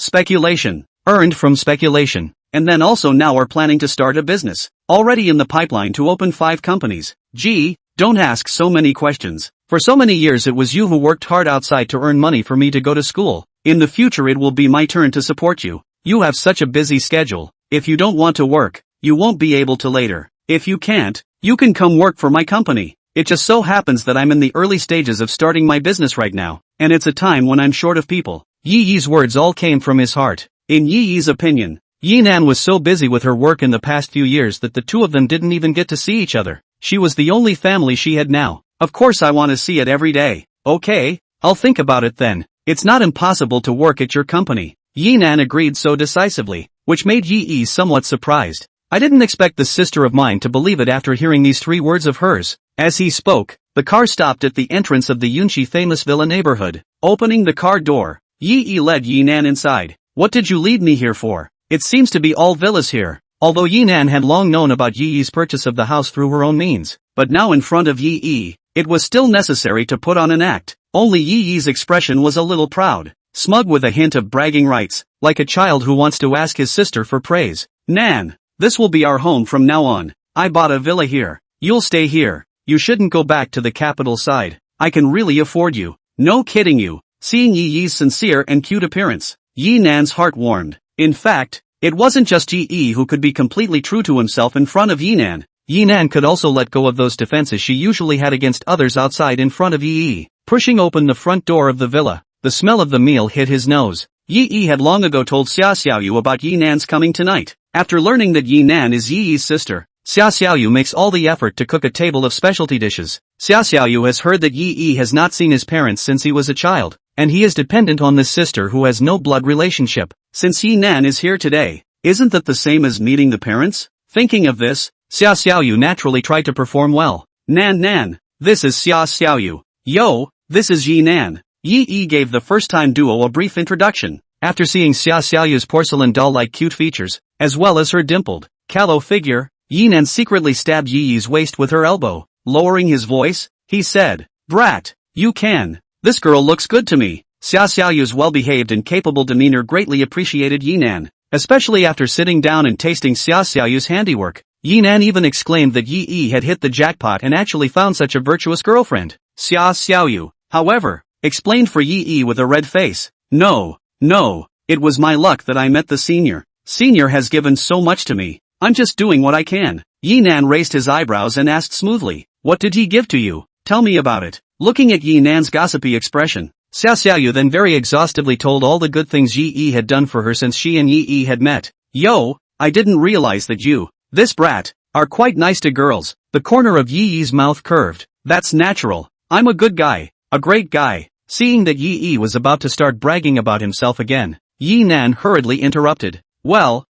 speculation. Earned from speculation. And then also now are planning to start a business. Already in the pipeline to open 5 companies. Gee, don't ask so many questions. For so many years it was you who worked hard outside to earn money for me to go to school. In the future it will be my turn to support you. You have such a busy schedule. If you don't want to work, you won't be able to later. If you can't, you can come work for my company. It just so happens that I'm in the early stages of starting my business right now, and it's a time when I'm short of people. Yi's words all came from his heart. In Yi's opinion, Yi Nan was so busy with her work in the past few years that the two of them didn't even get to see each other. She was the only family she had now. Of course I want to see it every day. Okay, I'll think about it then. It's not impossible to work at your company. Yi Nan agreed so decisively, which made Yi somewhat surprised. I didn't expect this sister of mine to believe it after hearing these 3 words of hers. As he spoke, the car stopped at the entrance of the Yunchi famous villa neighborhood. Opening the car door, Yi led Yi Nan inside. What did you lead me here for? It seems to be all villas here. Although Yi Nan had long known about Yi's purchase of the house through her own means, but now in front of Yi, it was still necessary to put on an act. Only Yi's expression was a little proud, smug with a hint of bragging rights, like a child who wants to ask his sister for praise. Nan, this will be our home from now on. I bought a villa here. You'll stay here. You shouldn't go back to the capital side. I can really afford you. No kidding you. Seeing Yi's sincere and cute appearance, Yi Nan's heart warmed. In fact, it wasn't just Yi who could be completely true to himself in front of Yi Nan. Yi Nan could also let go of those defenses she usually had against others outside in front of Yi. Pushing open the front door of the villa, the smell of the meal hit his nose. Yi had long ago told Xiaoyu about Yi Nan's coming tonight. After learning that Yi Nan is Yi's sister, Xiaoyu makes all the effort to cook a table of specialty dishes. Xiaoyu has heard that Yi has not seen his parents since he was a child, and he is dependent on this sister who has no blood relationship. Since Yi Nan is here today, isn't that the same as meeting the parents? Thinking of this, Xiaoyu naturally tried to perform well. Nan, this is Xiaoyu. Yo, this is Yi Nan. Yi gave the first-time duo a brief introduction. After seeing Xiaoyu's porcelain doll-like cute features, as well as her dimpled, callow figure, Yi Nan secretly stabbed Yi's waist with her elbow. Lowering his voice, he said, "Brat, you can. This girl looks good to me." Xiaoyu's well-behaved and capable demeanor greatly appreciated Yi Nan, especially after sitting down and tasting Xiaoyu's handiwork. Yi Nan even exclaimed that Yi had hit the jackpot and actually found such a virtuous girlfriend. Xiaoyu, however, explained for Yi with a red face. No, it was my luck that I met the senior. Senior has given so much to me. I'm just doing what I can. Yi Nan raised his eyebrows and asked smoothly, "What did he give to you? Tell me about it." Looking at Yi Nan's gossipy expression, Xiaoyu then very exhaustively told all the good things Yi had done for her since she and Yi had met. "Yo, I didn't realize that you, this brat, are quite nice to girls." The corner of Yi's mouth curved. "That's natural. I'm a good guy, a great guy." Seeing that Yi was about to start bragging about himself again, Yi Nan hurriedly interrupted. Well,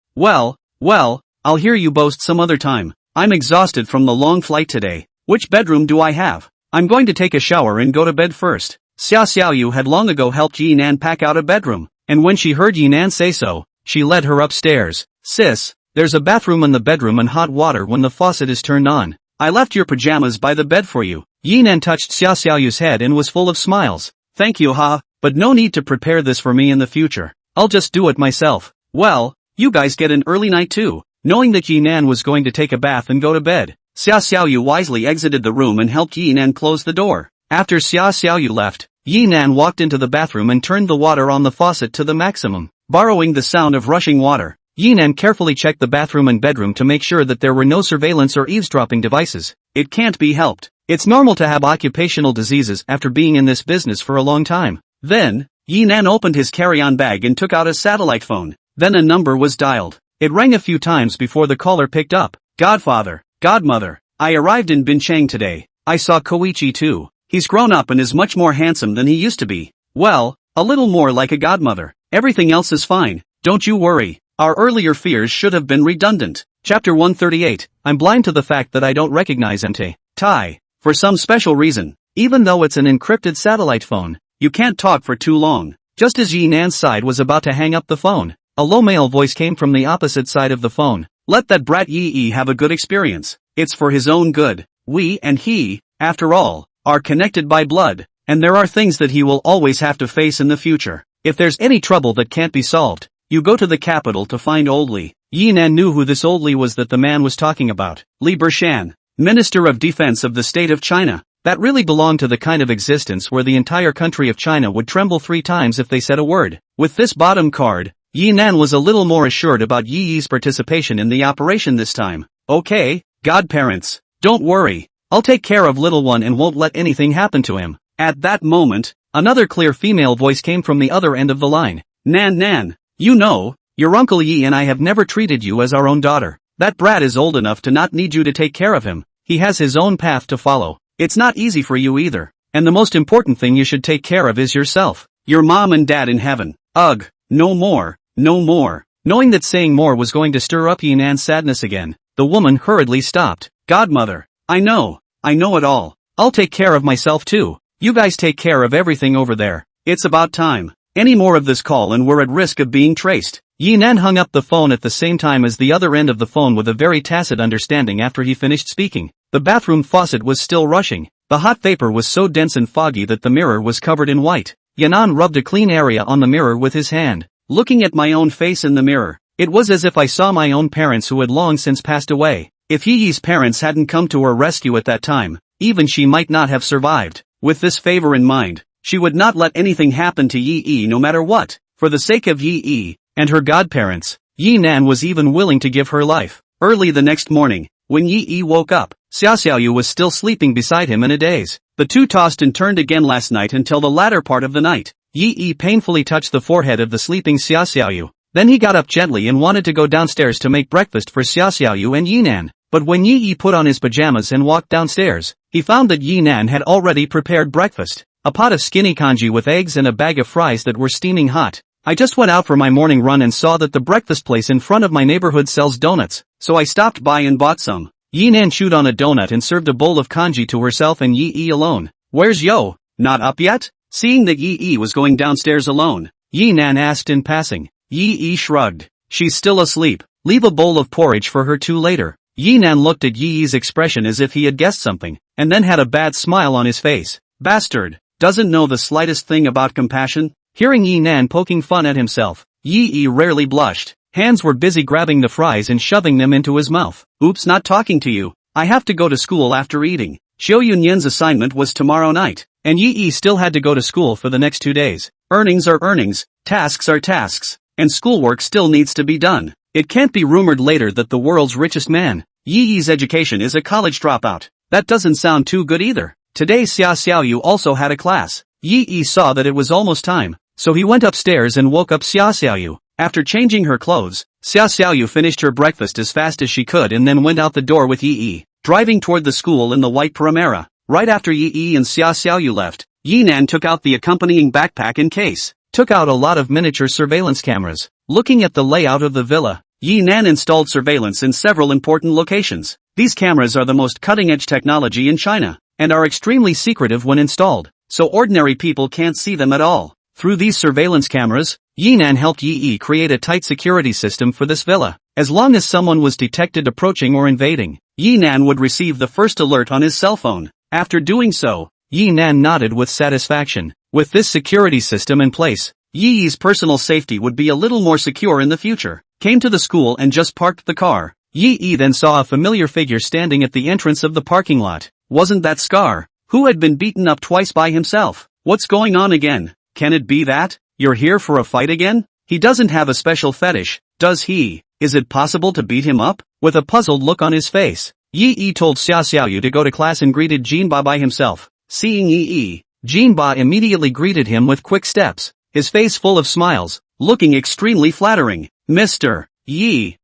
I'll hear you boast some other time. I'm exhausted from the long flight today. Which bedroom do I have? I'm going to take a shower and go to bed first. Xiaoyu had long ago helped Yi Nan pack out a bedroom, and when she heard Yi Nan say so, she led her upstairs. "Sis, There's a bathroom in the bedroom and hot water when the faucet is turned on. I left your pajamas by the bed for you. Yinan touched Xia Xiaoyu's head and was full of smiles. Thank you ha, but no need to prepare this for me in the future. I'll just do it myself. Well, you guys get an early night too. Knowing that Yinan was going to take a bath and go to bed, Xia Xiaoyu wisely exited the room and helped Yinan close the door. After Xia Xiaoyu left, Yinan walked into the bathroom and turned the water on the faucet to the maximum. Borrowing the sound of rushing water, Yinan carefully checked the bathroom and bedroom to make sure that there were no surveillance or eavesdropping devices. It can't be helped. It's normal to have occupational diseases after being in this business for a long time. Then, Yinan opened his carry-on bag and took out a satellite phone. Then a number was dialed. It rang a few times before the caller picked up. Godfather, Godmother, I arrived in Binchang today. I saw Koichi too. He's grown up and is much more handsome than he used to be. Well, a little more like a godmother. Everything else is fine. Don't you worry. Our earlier fears should have been redundant. Chapter 138. I'm blind to the fact that I don't recognize MT. Tai. For some special reason, even though it's an encrypted satellite phone, you can't talk for too long. Just as Yinan's side was about to hang up the phone, a low male voice came from the opposite side of the phone. Let that brat Yi have a good experience. It's for his own good. We and he, after all, are connected by blood, and there are things that he will always have to face in the future. If there's any trouble that can't be solved, you go to the capital to find Old Li. Yinan knew who this Old Li was that the man was talking about. Li Bershan, Minister of Defense of the State of China. That really belonged to the kind of existence where the entire country of China would tremble 3 times if they said a word. With this bottom card, Yinan was a little more assured about Yi's participation in the operation this time. Okay, godparents, don't worry. I'll take care of little one and won't let anything happen to him. At that moment, another clear female voice came from the other end of the line. Nan, you know, your Uncle Yi and I have never treated you as our own daughter. That brat is old enough to not need you to take care of him. He has his own path to follow. It's not easy for you either. And the most important thing you should take care of is yourself. Your mom and dad in heaven. Ugh, no more. Knowing that saying more was going to stir up Yinan's sadness again, the woman hurriedly stopped. Godmother, I know it all. I'll take care of myself too. You guys take care of everything over there. It's about time. Any more of this call and we're at risk of being traced. Yinan hung up the phone at the same time as the other end of the phone with a very tacit understanding after he finished speaking. The bathroom faucet was still rushing. The hot vapor was so dense and foggy that the mirror was covered in white. Yinan rubbed a clean area on the mirror with his hand. Looking at my own face in the mirror, it was as if I saw my own parents who had long since passed away. If Yi's parents hadn't come to her rescue at that time, even she might not have survived. With this favor in mind, she would not let anything happen to Yi no matter what. For the sake of Yi and her godparents, Yinan was even willing to give her life. Early the next morning, when Yi woke up, Xia Xiaoyu was still sleeping beside him in a daze. The two tossed and turned again last night until the latter part of the night. Yi painfully touched the forehead of the sleeping Xia Xiaoyu. Then he got up gently and wanted to go downstairs to make breakfast for Xia Xiaoyu and Yinan. But when Yi put on his pajamas and walked downstairs, he found that Yinan had already prepared breakfast. A pot of skinny congee with eggs and a bag of fries that were steaming hot. I just went out for my morning run and saw that the breakfast place in front of my neighborhood sells donuts, so I stopped by and bought some. Yinan chewed on a donut and served a bowl of congee to herself and Yi alone. Where's Yo? Not up yet? Seeing that Yi was going downstairs alone, Yinan asked in passing. Yi shrugged. She's still asleep. Leave a bowl of porridge for her too later. Yinan looked at Yi's expression as if he had guessed something, and then had a bad smile on his face. Bastard. Doesn't know the slightest thing about compassion? Hearing Yinan poking fun at himself, Yi rarely blushed. Hands were busy grabbing the fries and shoving them into his mouth. Oops, not talking to you. I have to go to school after eating. Xiao Yunyan's assignment was tomorrow night, and Yi still had to go to school for the next 2 days. Earnings are earnings, tasks are tasks, and schoolwork still needs to be done. It can't be rumored later that the world's richest man, Yi's education is a college dropout. That doesn't sound too good either. Today Xia Xiaoyu also had a class. Yi saw that it was almost time, so he went upstairs and woke up Xia Xiaoyu. After changing her clothes, Xia Xiaoyu finished her breakfast as fast as she could and then went out the door with Yi, driving toward the school in the white Primera. Right after Yi and Xia Xiaoyu left, Yinan took out the accompanying backpack and case, took out a lot of miniature surveillance cameras. Looking at the layout of the villa, Yinan installed surveillance in several important locations. These cameras are the most cutting-edge technology in China, and are extremely secretive when installed, so ordinary people can't see them at all. Through these surveillance cameras, Yinan helped Yi create a tight security system for this villa. As long as someone was detected approaching or invading, Yi Nan would receive the first alert on his cell phone. After doing so, Yi Nan nodded with satisfaction. With this security system in place, Yi's personal safety would be a little more secure in the future. Came to the school and just parked the car. Yi then saw a familiar figure standing at the entrance of the parking lot. Wasn't that Scar, who had been beaten up twice by himself? What's going on again? Can it be that you're here for a fight again? He doesn't have a special fetish, does he? Is it possible to beat him up? With a puzzled look on his face, Yi told Xiao Xiaoyu to go to class and greeted Jinba by himself. Seeing Yi, Jinba immediately greeted him with quick steps, his face full of smiles, looking extremely flattering. Mr. Yi,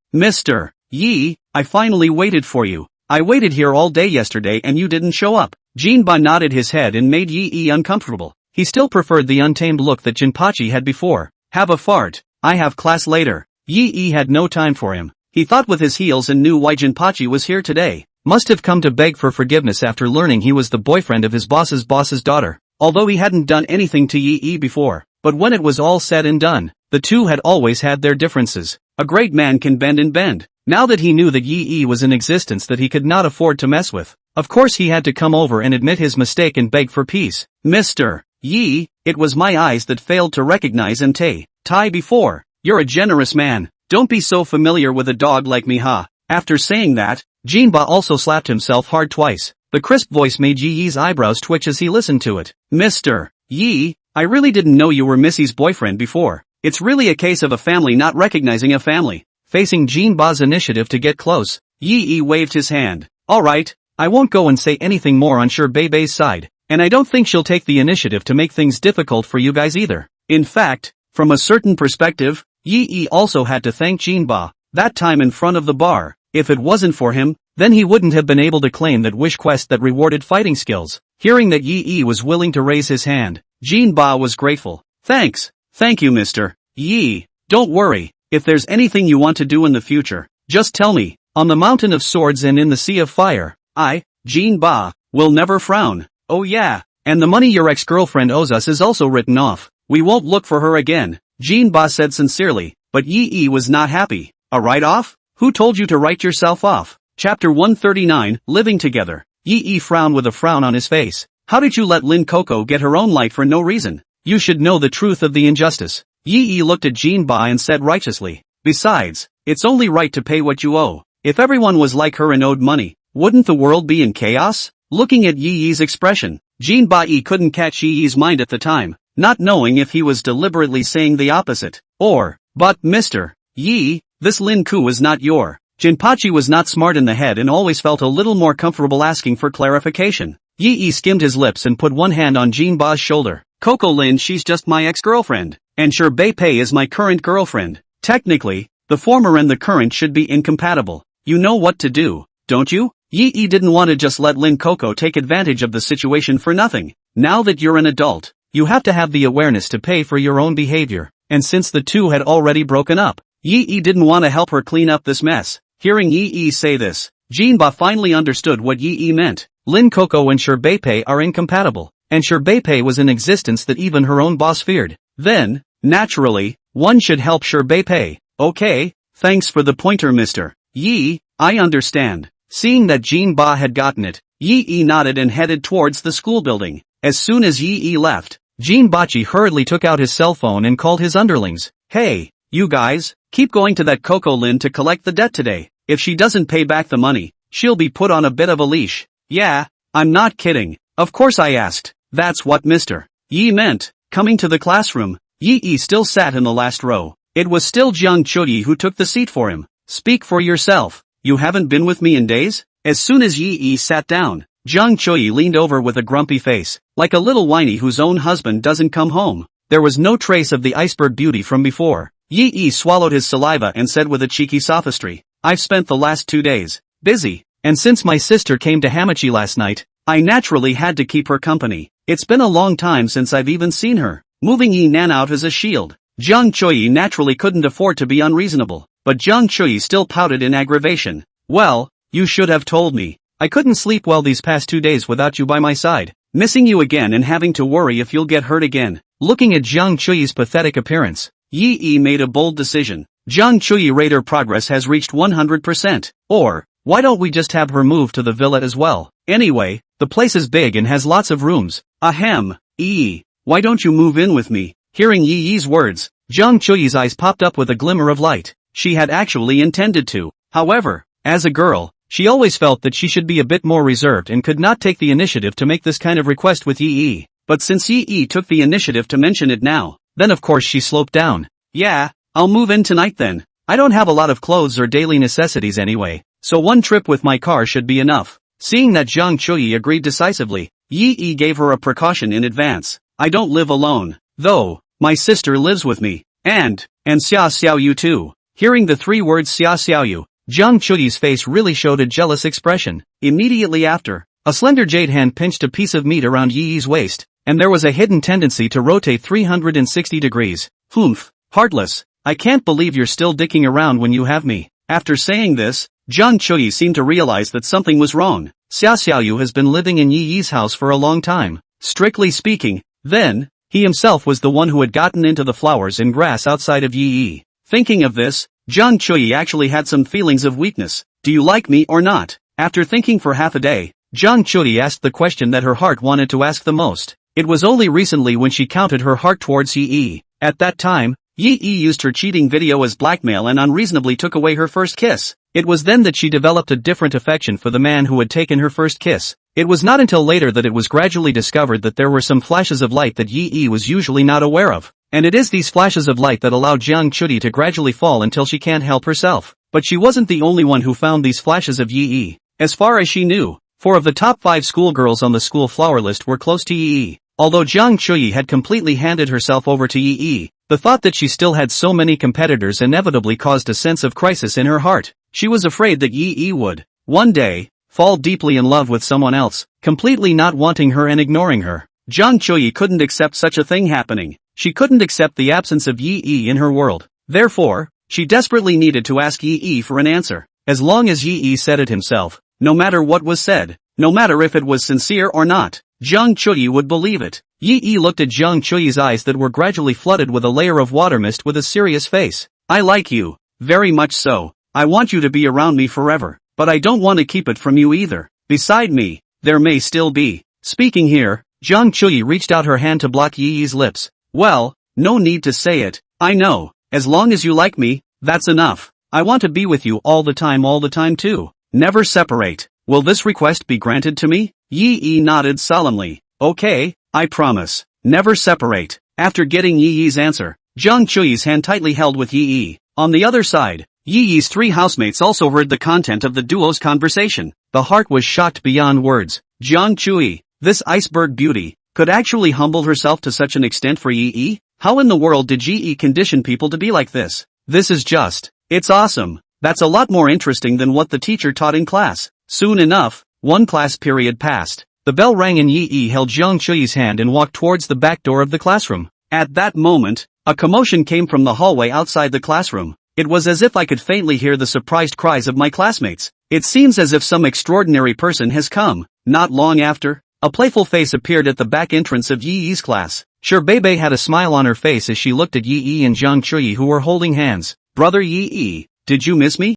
I finally waited for you. I waited here all day yesterday and you didn't show up. Jinba nodded his head and made Yi uncomfortable. He still preferred the untamed look that Jinpachi had before. Have a fart. I have class later. Yi had no time for him. He thought with his heels and knew why Jinpachi was here today. Must have come to beg for forgiveness after learning he was the boyfriend of his boss's daughter. Although he hadn't done anything to Yi before. But when it was all said and done, the two had always had their differences. A great man can bend and bend. Now that he knew that Yi was in existence that he could not afford to mess with, of course he had to come over and admit his mistake and beg for peace. Mr. Yi, it was my eyes that failed to recognize and tie before. You're a generous man. Don't be so familiar with a dog like me, ha. After saying that, Jinba also slapped himself hard twice. The crisp voice made Yi's eyebrows twitch as he listened to it. Mr. Yi, I really didn't know you were Missy's boyfriend before. It's really a case of a family not recognizing a family. Facing Jinba's initiative to get close, Yi waved his hand. Alright, I won't go and say anything more on Beibei's side, and I don't think she'll take the initiative to make things difficult for you guys either. In fact, from a certain perspective, Yi also had to thank Jinba, that time in front of the bar. If it wasn't for him, then he wouldn't have been able to claim that wish quest that rewarded fighting skills. Hearing that Yi was willing to raise his hand, Jinba was grateful. Thanks. Thank you, Mr. Yi. Don't worry. If there's anything you want to do in the future, just tell me. On the Mountain of Swords and in the Sea of Fire, I, Jinba, will never frown. Oh yeah, and the money your ex-girlfriend owes us is also written off. We won't look for her again, Jinba said sincerely, but Yi was not happy. A write-off? Who told you to write yourself off? Chapter 139, Living Together. Yi frowned with a frown on his face. How did you let Lin Coco get her own light for no reason? You should know the truth of the injustice. Yi looked at Jinba and said righteously. Besides, it's only right to pay what you owe. If everyone was like her and owed money, wouldn't the world be in chaos? Looking at Yi's expression, Jinba couldn't catch Yi's mind at the time, not knowing if he was deliberately saying the opposite. But Mr. Yi, this Lin Ku is not your. Jinpachi was not smart in the head and always felt a little more comfortable asking for clarification. Yi skimmed his lips and put one hand on Jinba's shoulder. Coco Lin, she's just my ex-girlfriend, and Beibei is my current girlfriend. Technically, the former and the current should be incompatible. You know what to do, don't you? Yi didn't want to just let Lin Coco take advantage of the situation for nothing. Now that you're an adult, you have to have the awareness to pay for your own behavior. And since the two had already broken up, Yi didn't want to help her clean up this mess. Hearing Yi say this, Jinba finally understood what Yi meant. Lin Coco and Beibei are incompatible, and Beibei was in existence that even her own boss feared. Then, naturally, one should help Beibei. Okay, thanks for the pointer, Mr. Yi, I understand. Seeing that Jinba had gotten it, Yi nodded and headed towards the school building. As soon as Yi left, Jinbachi hurriedly took out his cell phone and called his underlings. Hey, you guys, keep going to that Coco Lin to collect the debt today. If she doesn't pay back the money, she'll be put on a bit of a leash. Yeah, I'm not kidding. Of course I asked. That's what Mr. Yi meant. Coming to the classroom, Yi still sat in the last row. It was still Jiang Chuyi who took the seat for him. Speak for yourself. You haven't been with me in days? As soon as Yi sat down, Jiang Chuyi leaned over with a grumpy face, like a little whiny whose own husband doesn't come home. There was no trace of the iceberg beauty from before. Yi swallowed his saliva and said with a cheeky sophistry, I've spent the last 2 days busy, and since my sister came to Hamachi last night, I naturally had to keep her company. It's been a long time since I've even seen her. Moving Yi Nan out as a shield, Jiang Chuyi naturally couldn't afford to be unreasonable, but Jiang Chuyi still pouted in aggravation. Well, you should have told me. I couldn't sleep well these past 2 days without you by my side, missing you again and having to worry if you'll get hurt again. Looking at Jiang Chuyi's pathetic appearance, Yi made a bold decision. Jiang Chuyi rate her progress has reached 100%. Or, why don't we just have her move to the villa as well? Anyway, the place is big and has lots of rooms. Ahem, Yi, why don't you move in with me? Hearing Yi Yi's words, Jiang Chuyi's eyes popped up with a glimmer of light. She had actually intended to. However, as a girl, she always felt that she should be a bit more reserved and could not take the initiative to make this kind of request with Yi Yi. But since Yi Yi took the initiative to mention it now, then of course she sloped down. Yeah, I'll move in tonight then. I don't have a lot of clothes or daily necessities anyway, so one trip with my car should be enough. Seeing that Jiang Chuyi agreed decisively, Yi Yi gave her a precaution in advance. I don't live alone, though. My sister lives with me. And Xia Xiaoyu too. Hearing the three words Xia Xiaoyu, Jiang Chuyi's face really showed a jealous expression. Immediately after, a slender jade hand pinched a piece of meat around Yi Yi's waist, and there was a hidden tendency to rotate 360 degrees. Humph, heartless. I can't believe you're still dicking around when you have me. After saying this, Jiang Chuyi seemed to realize that something was wrong. Xia Xiaoyu has been living in Yi Yi's house for a long time. Strictly speaking, then, he himself was the one who had gotten into the flowers and grass outside of Yi Yi. Thinking of this, Jiang Chuyi actually had some feelings of weakness. Do you like me or not? After thinking for half a day, Jiang Chuyi asked the question that her heart wanted to ask the most. It was only recently when she counted her heart towards Yi Yi. At that time, Yi Yi used her cheating video as blackmail and unreasonably took away her first kiss. It was then that she developed a different affection for the man who had taken her first kiss. It was not until later that it was gradually discovered that there were some flashes of light that Yi Yi was usually not aware of. And it is these flashes of light that allowed Jiang Chuyi to gradually fall until she can't help herself. But she wasn't the only one who found these flashes of Yi Yi. As far as she knew, 4 of the top 5 schoolgirls on the school flower list were close to Yi Yi. Although Jiang Chuyi had completely handed herself over to Yi Yi, the thought that she still had so many competitors inevitably caused a sense of crisis in her heart. She was afraid that Yi Yi would, one day, fall deeply in love with someone else, completely not wanting her and ignoring her. Jiang Chuyi couldn't accept such a thing happening. She couldn't accept the absence of Yi Yi in her world. Therefore, she desperately needed to ask Yi Yi for an answer. As long as Yi Yi said it himself, no matter what was said, no matter if it was sincere or not, Jiang Chuyi would believe it. Yi Yi looked at Jiang Chuyi's eyes that were gradually flooded with a layer of water mist with a serious face. I like you, very much so. I want you to be around me forever, but I don't want to keep it from you either. Beside me, there may still be. Speaking here, Jiang Chuyi reached out her hand to block Yi Yi's lips. Well, no need to say it. I know. As long as you like me, that's enough. I want to be with you all the time too. Never separate. Will this request be granted to me? Yi Yi nodded solemnly. Okay, I promise. Never separate. After getting Yi Yi's answer, Jiang Chuyi's hand tightly held with Yi Yi. On the other side, Yi Yi's 3 housemates also heard the content of the duo's conversation. The heart was shocked beyond words. Jiang Chuyi, this iceberg beauty, could actually humble herself to such an extent for Yi Yi? How in the world did Yi Yi condition people to be like this? This is just, it's awesome. That's a lot more interesting than what the teacher taught in class. Soon enough, one class period passed. The bell rang and Yi Yi held Jiang Chuyi's hand and walked towards the back door of the classroom. At that moment, a commotion came from the hallway outside the classroom. It was as if I could faintly hear the surprised cries of my classmates. It seems as if some extraordinary person has come. Not long after, a playful face appeared at the back entrance of Yi Yi's class. Sure Bebe had a smile on her face as she looked at Yi Yi and Jiang Chuyi who were holding hands. Brother Yi Yi, did you miss me?